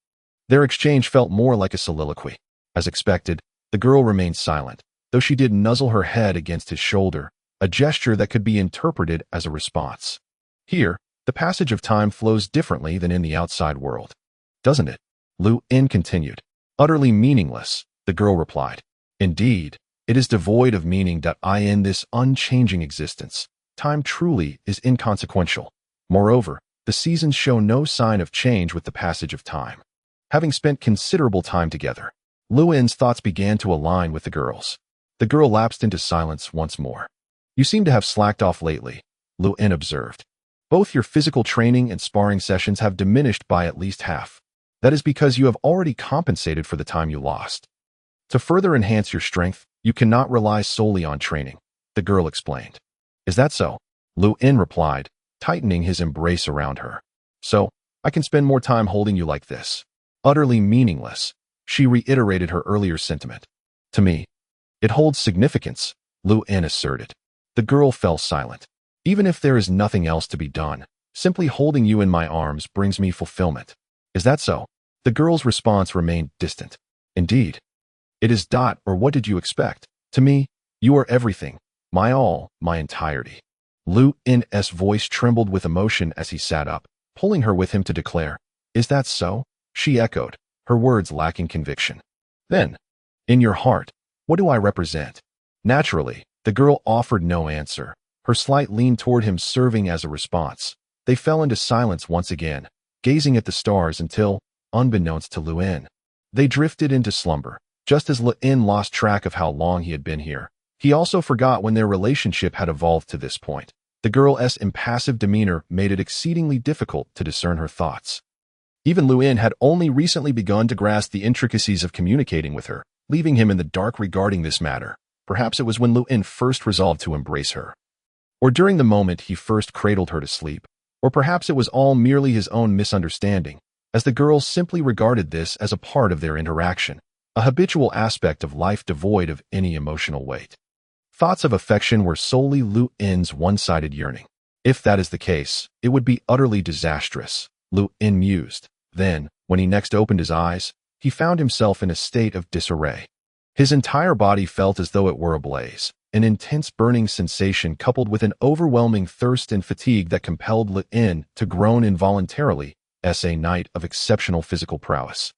their exchange felt more like a soliloquy. As expected, the girl remained silent, though she did nuzzle her head against his shoulder, a gesture that could be interpreted as a response. Here, The passage of time flows differently than in the outside world, doesn't it? Lu In continued. Utterly meaningless, the girl replied. Indeed, it is devoid of meaning. In this unchanging existence, time truly is inconsequential. Moreover, the seasons show no sign of change with the passage of time. Having spent considerable time together, Lu In's thoughts began to align with the girl's. The girl lapsed into silence once more. You seem to have slacked off lately, Lu In observed. Both your physical training and sparring sessions have diminished by at least half. That is because you have already compensated for the time you lost. To further enhance your strength, you cannot rely solely on training, the girl explained. Is that so? Lu In replied, tightening his embrace around her. So, I can spend more time holding you like this. Utterly meaningless, she reiterated her earlier sentiment. To me, it holds significance, Lu In asserted. The girl fell silent. Even if there is nothing else to be done, simply holding you in my arms brings me fulfillment. Is that so? The girl's response remained distant. Indeed. It is. Or what did you expect? To me, you are everything. My all, my entirety. Lu In's voice trembled with emotion as he sat up, pulling her with him to declare. Is that so? She echoed, her words lacking conviction. Then, in your heart, what do I represent? Naturally, the girl offered no answer, her slight lean toward him serving as a response. They fell into silence once again, gazing at the stars until, unbeknownst to Lu In, they drifted into slumber. Just as Lu In lost track of how long he had been here, he also forgot when their relationship had evolved to this point. The girl's impassive demeanor made it exceedingly difficult to discern her thoughts. Even Lu In had only recently begun to grasp the intricacies of communicating with her, leaving him in the dark regarding this matter. Perhaps it was when Lu In first resolved to embrace her, or during the moment he first cradled her to sleep, or perhaps it was all merely his own misunderstanding, as the girl simply regarded this as a part of their interaction, a habitual aspect of life devoid of any emotional weight. Thoughts of affection were solely Lu In's one-sided yearning. If that is the case, it would be utterly disastrous, Lu In mused. Then, when he next opened his eyes, he found himself in a state of disarray. His entire body felt as though it were ablaze, an intense burning sensation coupled with an overwhelming thirst and fatigue that compelled Lu In to groan involuntarily, as a night of exceptional physical prowess.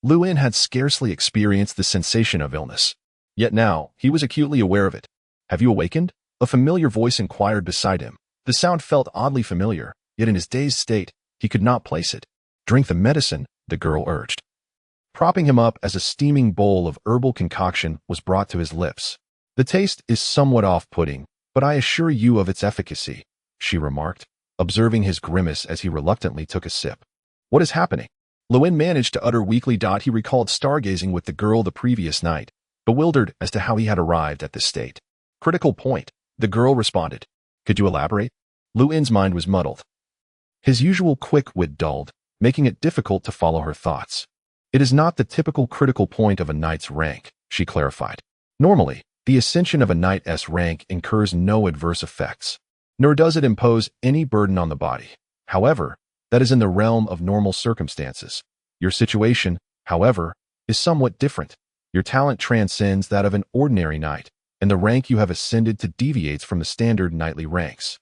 Lu In had scarcely experienced the sensation of illness. Yet now, he was acutely aware of it. Have you awakened? A familiar voice inquired beside him. The sound felt oddly familiar, yet in his dazed state, he could not place it. Drink the medicine, the girl urged. Propping him up as a steaming bowl of herbal concoction was brought to his lips. The taste is somewhat off-putting, but I assure you of its efficacy, she remarked, observing his grimace as he reluctantly took a sip. What is happening? Lu In managed to utter weakly. He recalled stargazing with the girl the previous night, bewildered as to how he had arrived at this state. Critical point, the girl responded. Could you elaborate? Lu In's mind was muddled. His usual quick wit dulled, making it difficult to follow her thoughts. It is not the typical critical point of a knight's rank, she clarified. Normally, the ascension of a knight's rank incurs no adverse effects, nor does it impose any burden on the body. However, that is in the realm of normal circumstances. Your situation, however, is somewhat different. Your talent transcends that of an ordinary knight, and the rank you have ascended to deviates from the standard knightly ranks.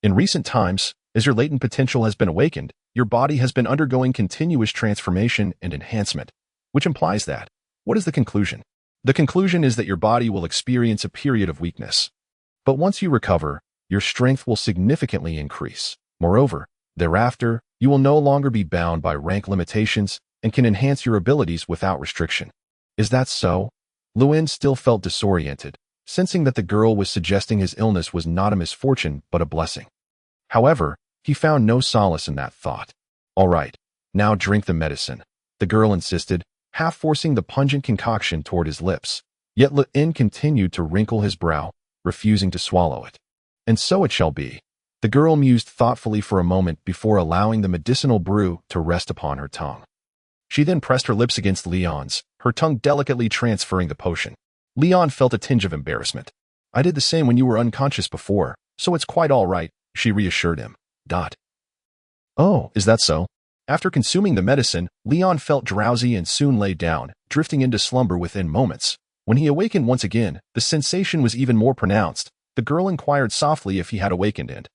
In recent times, as your latent potential has been awakened, your body has been undergoing continuous transformation and enhancement, which implies that. What is the conclusion? The conclusion is that your body will experience a period of weakness. But once you recover, your strength will significantly increase. Moreover, thereafter, you will no longer be bound by rank limitations and can enhance your abilities without restriction. Is that so? Lu In still felt disoriented, sensing that the girl was suggesting his illness was not a misfortune but a blessing. However, he found no solace in that thought. All right, now drink the medicine, the girl insisted, half forcing the pungent concoction toward his lips. Yet Lu In continued to wrinkle his brow, refusing to swallow it. And so it shall be. The girl mused thoughtfully for a moment before allowing the medicinal brew to rest upon her tongue. She then pressed her lips against Leon's, her tongue delicately transferring the potion. Leon felt a tinge of embarrassment. I did the same when you were unconscious before, so it's quite all right, she reassured him. Oh, is that so? After consuming the medicine, Leon felt drowsy and soon lay down, drifting into slumber within moments. When he awakened once again, the sensation was even more pronounced. The girl inquired softly if he had awakened and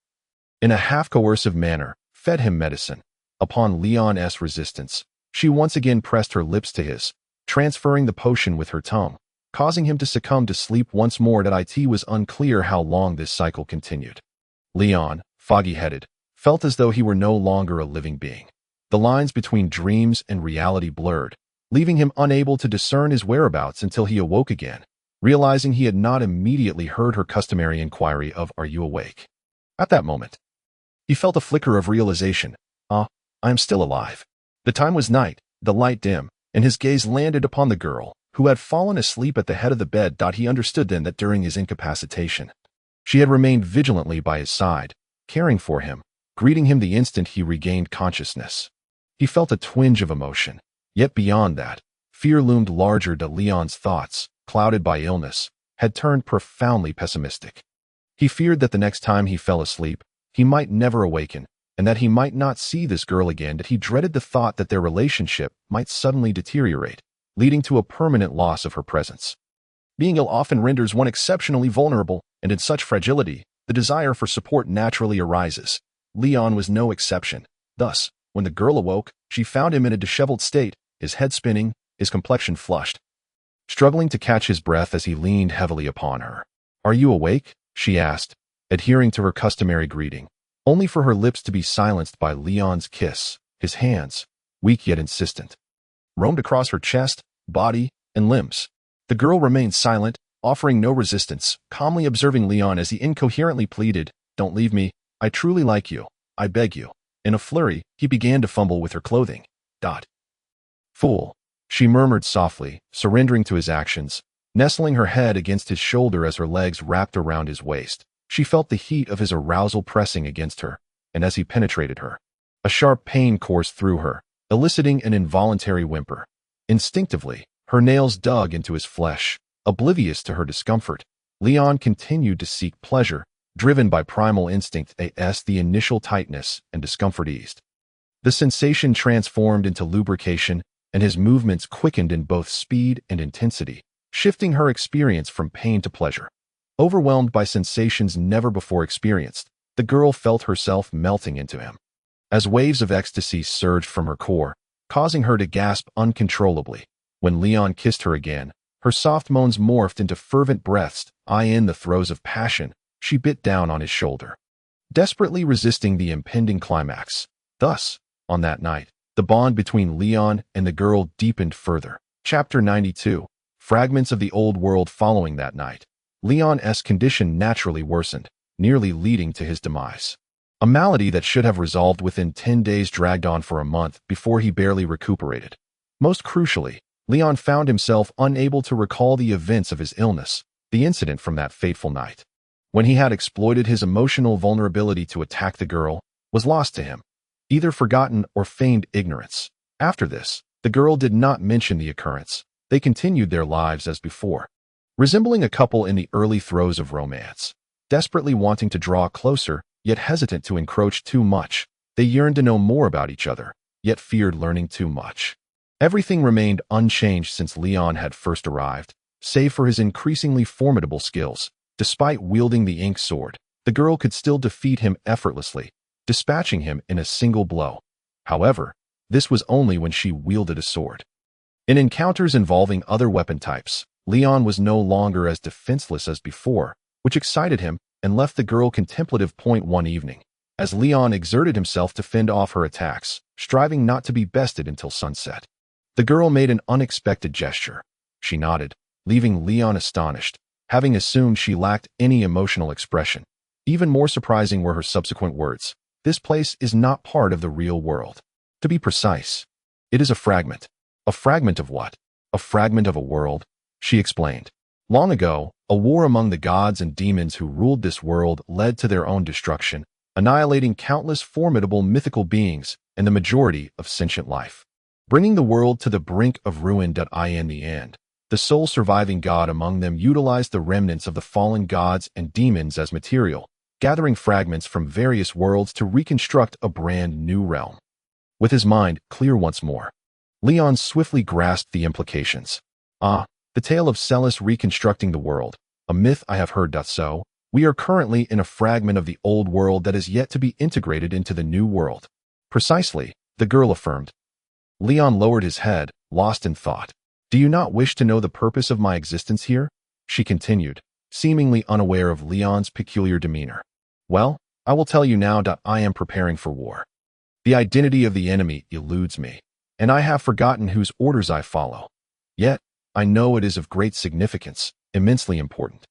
in a half-coercive manner, fed him medicine. Upon Leon's resistance, she once again pressed her lips to his, transferring the potion with her tongue, causing him to succumb to sleep once more. It was unclear how long this cycle continued. Leon, foggy-headed, felt as though he were no longer a living being. The lines between dreams and reality blurred, leaving him unable to discern his whereabouts until he awoke again, realizing he had not immediately heard her customary inquiry of "Are you awake?" At that moment, he felt a flicker of realization. I am still alive. The time was night, the light dim, and his gaze landed upon the girl, who had fallen asleep at the head of the bed. He understood then that during his incapacitation, she had remained vigilantly by his side, caring for him, greeting him the instant he regained consciousness. He felt a twinge of emotion, yet beyond that, fear loomed larger. Leon's thoughts, clouded by illness, had turned profoundly pessimistic. He feared that the next time he fell asleep, he might never awaken, and that he might not see this girl again. He dreaded the thought that their relationship might suddenly deteriorate, leading to a permanent loss of her presence. Being ill often renders one exceptionally vulnerable, and in such fragility, the desire for support naturally arises. Leon was no exception. Thus, when the girl awoke, she found him in a disheveled state, his head spinning, his complexion flushed. Struggling to catch his breath as he leaned heavily upon her. "Are you awake?" she asked, adhering to her customary greeting, only for her lips to be silenced by Leon's kiss. His hands, weak yet insistent, roamed across her chest, body, and limbs. The girl remained silent, offering no resistance, calmly observing Leon as he incoherently pleaded, "Don't leave me. I truly like you. I beg you." In a flurry, he began to fumble with her clothing. "Fool," she murmured softly, surrendering to his actions, nestling her head against his shoulder as her legs wrapped around his waist. She felt the heat of his arousal pressing against her, and as he penetrated her, a sharp pain coursed through her, eliciting an involuntary whimper. Instinctively, her nails dug into his flesh. Oblivious to her discomfort, Leon continued to seek pleasure, driven by primal instinct. As the initial tightness and discomfort eased, the sensation transformed into lubrication, and his movements quickened in both speed and intensity, shifting her experience from pain to pleasure. Overwhelmed by sensations never before experienced, the girl felt herself melting into him. As waves of ecstasy surged from her core, causing her to gasp uncontrollably. When Leon kissed her again, her soft moans morphed into fervent breaths. In the throes of passion, she bit down on his shoulder, desperately resisting the impending climax. Thus, on that night, the bond between Leon and the girl deepened further. Chapter 92. Fragments of the Old World. Following that night, Leon's condition naturally worsened, nearly leading to his demise. A malady that should have resolved within 10 days dragged on for a month before he barely recuperated. Most crucially, Leon found himself unable to recall the events of his illness, the incident from that fateful night. When he had exploited his emotional vulnerability to attack the girl, was lost to him, either forgotten or feigned ignorance. After this, the girl did not mention the occurrence. They continued their lives as before, resembling a couple in the early throes of romance. Desperately wanting to draw closer, yet hesitant to encroach too much, they yearned to know more about each other, yet feared learning too much. Everything remained unchanged since Leon had first arrived, save for his increasingly formidable skills. Despite wielding the ink sword, the girl could still defeat him effortlessly, dispatching him in a single blow. However, this was only when she wielded a sword. In encounters involving other weapon types, Leon was no longer as defenseless as before, which excited him and left the girl contemplative. One evening, as Leon exerted himself to fend off her attacks, striving not to be bested until sunset, the girl made an unexpected gesture. She nodded, leaving Leon astonished, having assumed she lacked any emotional expression. Even more surprising were her subsequent words. "This place is not part of the real world. To be precise, it is a fragment." "A fragment of what?" "A fragment of a world," she explained. "Long ago, a war among the gods and demons who ruled this world led to their own destruction, annihilating countless formidable mythical beings and the majority of sentient life, bringing the world to the brink of ruin. In the end, the sole surviving god among them utilized the remnants of the fallen gods and demons as material, gathering fragments from various worlds to reconstruct a brand new realm." With his mind clear once more, Leon swiftly grasped the implications. The tale of Celis reconstructing the world, a myth I have heard. So, We are currently in a fragment of the old world that is yet to be integrated into the new world. Precisely, the girl affirmed. Leon lowered his head, lost in thought. Do you not wish to know the purpose of my existence here? She continued, seemingly unaware of Leon's peculiar demeanor. Well, I will tell you now that I am preparing for war. The identity of the enemy eludes me, and I have forgotten whose orders I follow. Yet, I know it is of great significance, immensely important.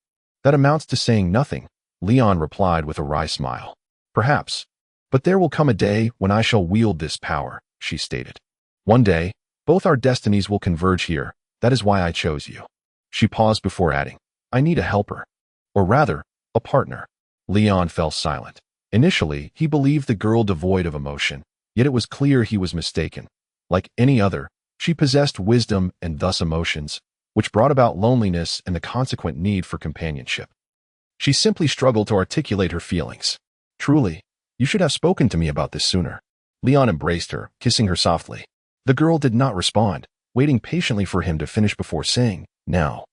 That amounts to saying nothing, Leon replied with a wry smile. Perhaps. But there will come a day when I shall wield this power, she stated. One day, both our destinies will converge here. That is why I chose you. She paused before adding, I need a helper. Or rather, a partner. Leon fell silent. Initially, he believed the girl devoid of emotion, yet it was clear he was mistaken. Like any other, she possessed wisdom and thus emotions, which brought about loneliness and the consequent need for companionship. She simply struggled to articulate her feelings. Truly, you should have spoken to me about this sooner. Leon embraced her, kissing her softly. The girl did not respond, waiting patiently for him to finish before saying, Now,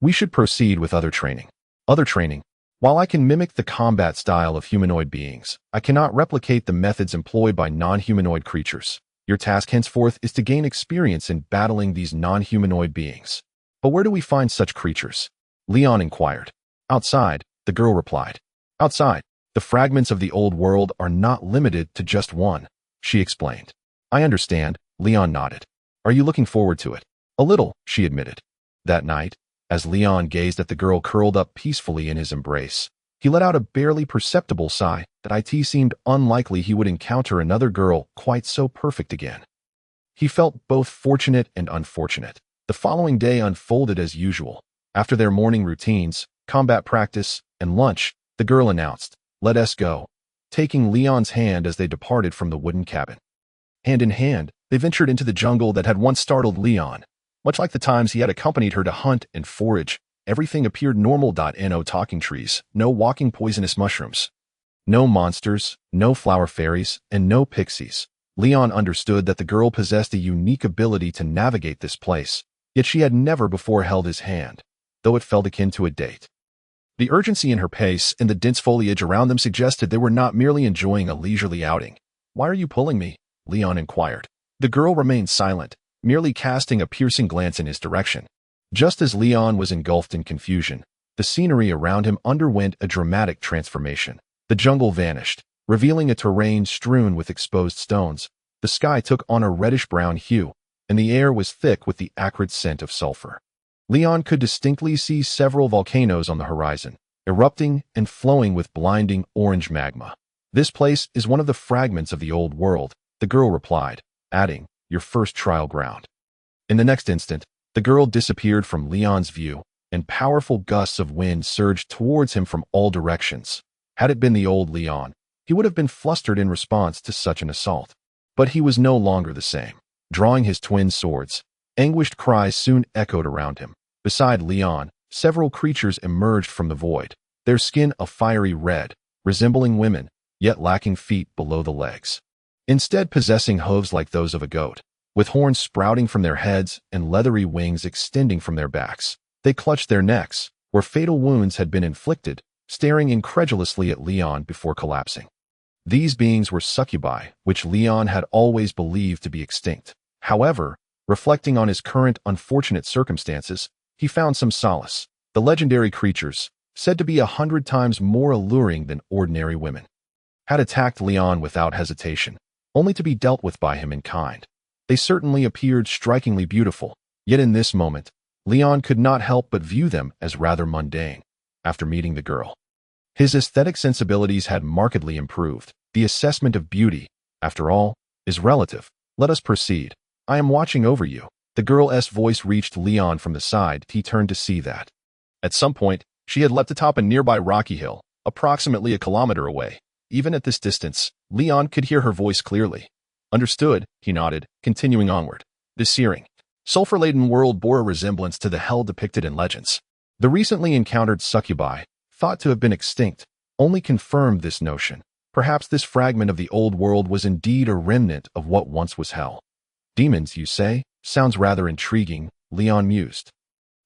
we should proceed with other training. Other training. While I can mimic the combat style of humanoid beings, I cannot replicate the methods employed by non-humanoid creatures. Your task henceforth is to gain experience in battling these non-humanoid beings. But where do we find such creatures? Leon inquired. Outside, the girl replied. Outside, the fragments of the old world are not limited to just one, she explained. I understand, Leon nodded. Are you looking forward to it? A little, she admitted. That night, as Leon gazed at the girl curled up peacefully in his embrace, he let out a barely perceptible sigh that it seemed unlikely he would encounter another girl quite so perfect again. He felt both fortunate and unfortunate. The following day unfolded as usual. After their morning routines, combat practice, and lunch, the girl announced, Let us go, taking Leon's hand as they departed from the wooden cabin. Hand in hand, they ventured into the jungle that had once startled Leon. Much like the times he had accompanied her to hunt and forage, everything appeared normal. No talking trees, no walking poisonous mushrooms. No monsters, no flower fairies, and no pixies. Leon understood that the girl possessed a unique ability to navigate this place, yet she had never before held his hand, though it felt akin to a date. The urgency in her pace and the dense foliage around them suggested they were not merely enjoying a leisurely outing. Why are you pulling me? Leon inquired. The girl remained silent, merely casting a piercing glance in his direction. Just as Leon was engulfed in confusion, the scenery around him underwent a dramatic transformation. The jungle vanished, revealing a terrain strewn with exposed stones. The sky took on a reddish-brown hue, and the air was thick with the acrid scent of sulfur. Leon could distinctly see several volcanoes on the horizon, erupting and flowing with blinding orange magma. This place is one of the fragments of the old world, the girl replied, adding, your first trial ground. In the next instant, the girl disappeared from Leon's view, and powerful gusts of wind surged towards him from all directions. Had it been the old Leon, he would have been flustered in response to such an assault. But he was no longer the same. Drawing his twin swords, anguished cries soon echoed around him. Beside Leon, several creatures emerged from the void, their skin a fiery red, resembling women, yet lacking feet below the legs. Instead possessing hooves like those of a goat, with horns sprouting from their heads and leathery wings extending from their backs. They clutched their necks, where fatal wounds had been inflicted, staring incredulously at Leon before collapsing. These beings were succubi, which Leon had always believed to be extinct. However, reflecting on his current unfortunate circumstances, he found some solace. The legendary creatures, said to be 100 times more alluring than ordinary women, had attacked Leon without hesitation, only to be dealt with by him in kind. They certainly appeared strikingly beautiful, yet in this moment, Leon could not help but view them as rather mundane. After meeting the girl, his aesthetic sensibilities had markedly improved. The assessment of beauty, after all, is relative. Let us proceed. I am watching over you. The girl's voice reached Leon from the side. He turned to see that. At some point, she had leapt atop a nearby rocky hill, approximately a kilometer away. Even at this distance, Leon could hear her voice clearly. Understood, he nodded, continuing onward. This searing, sulfur-laden world bore a resemblance to the hell depicted in legends. The recently encountered succubi, thought to have been extinct, only confirmed this notion. Perhaps this fragment of the old world was indeed a remnant of what once was hell. Demons, you say? Sounds rather intriguing, Leon mused,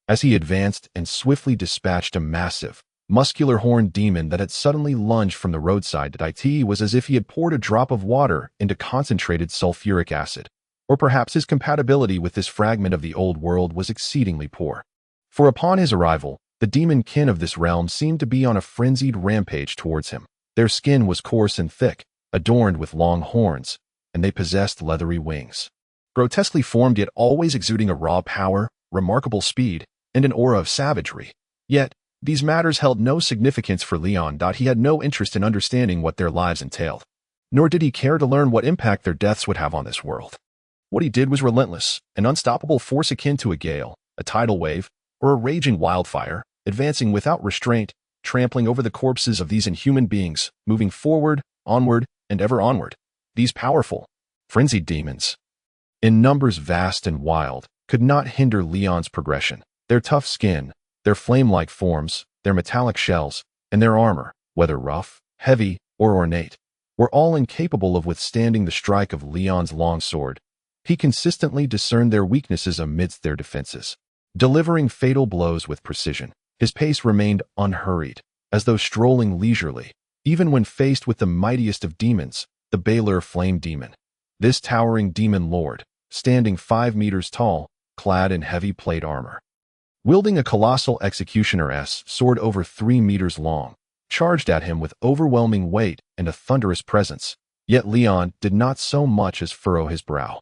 as he advanced and swiftly dispatched a massive, muscular horned demon that had suddenly lunged from the roadside to it was as if he had poured a drop of water into concentrated sulfuric acid. Or perhaps his compatibility with this fragment of the old world was exceedingly poor. For upon his arrival, the demon kin of this realm seemed to be on a frenzied rampage towards him. Their skin was coarse and thick, adorned with long horns, and they possessed leathery wings. Grotesquely formed yet always exuding a raw power, remarkable speed, and an aura of savagery. Yet, these matters held no significance for Leon. He had no interest in understanding what their lives entailed, nor did he care to learn what impact their deaths would have on this world. What he did was relentless, an unstoppable force akin to a gale, a tidal wave, or a raging wildfire, advancing without restraint, trampling over the corpses of these inhuman beings, moving forward, onward, and ever onward. These powerful, frenzied demons, in numbers vast and wild, could not hinder Leon's progression. Their tough skin, their flame-like forms, their metallic shells, and their armor, whether rough, heavy, or ornate, were all incapable of withstanding the strike of Leon's long sword. He consistently discerned their weaknesses amidst their defenses, delivering fatal blows with precision. His pace remained unhurried, as though strolling leisurely, even when faced with the mightiest of demons, the Baylor Flame Demon. This towering demon lord, standing 5 meters tall, clad in heavy plate armor, wielding a colossal executioner's sword over 3 meters long, charged at him with overwhelming weight and a thunderous presence. Yet Leon did not so much as furrow his brow.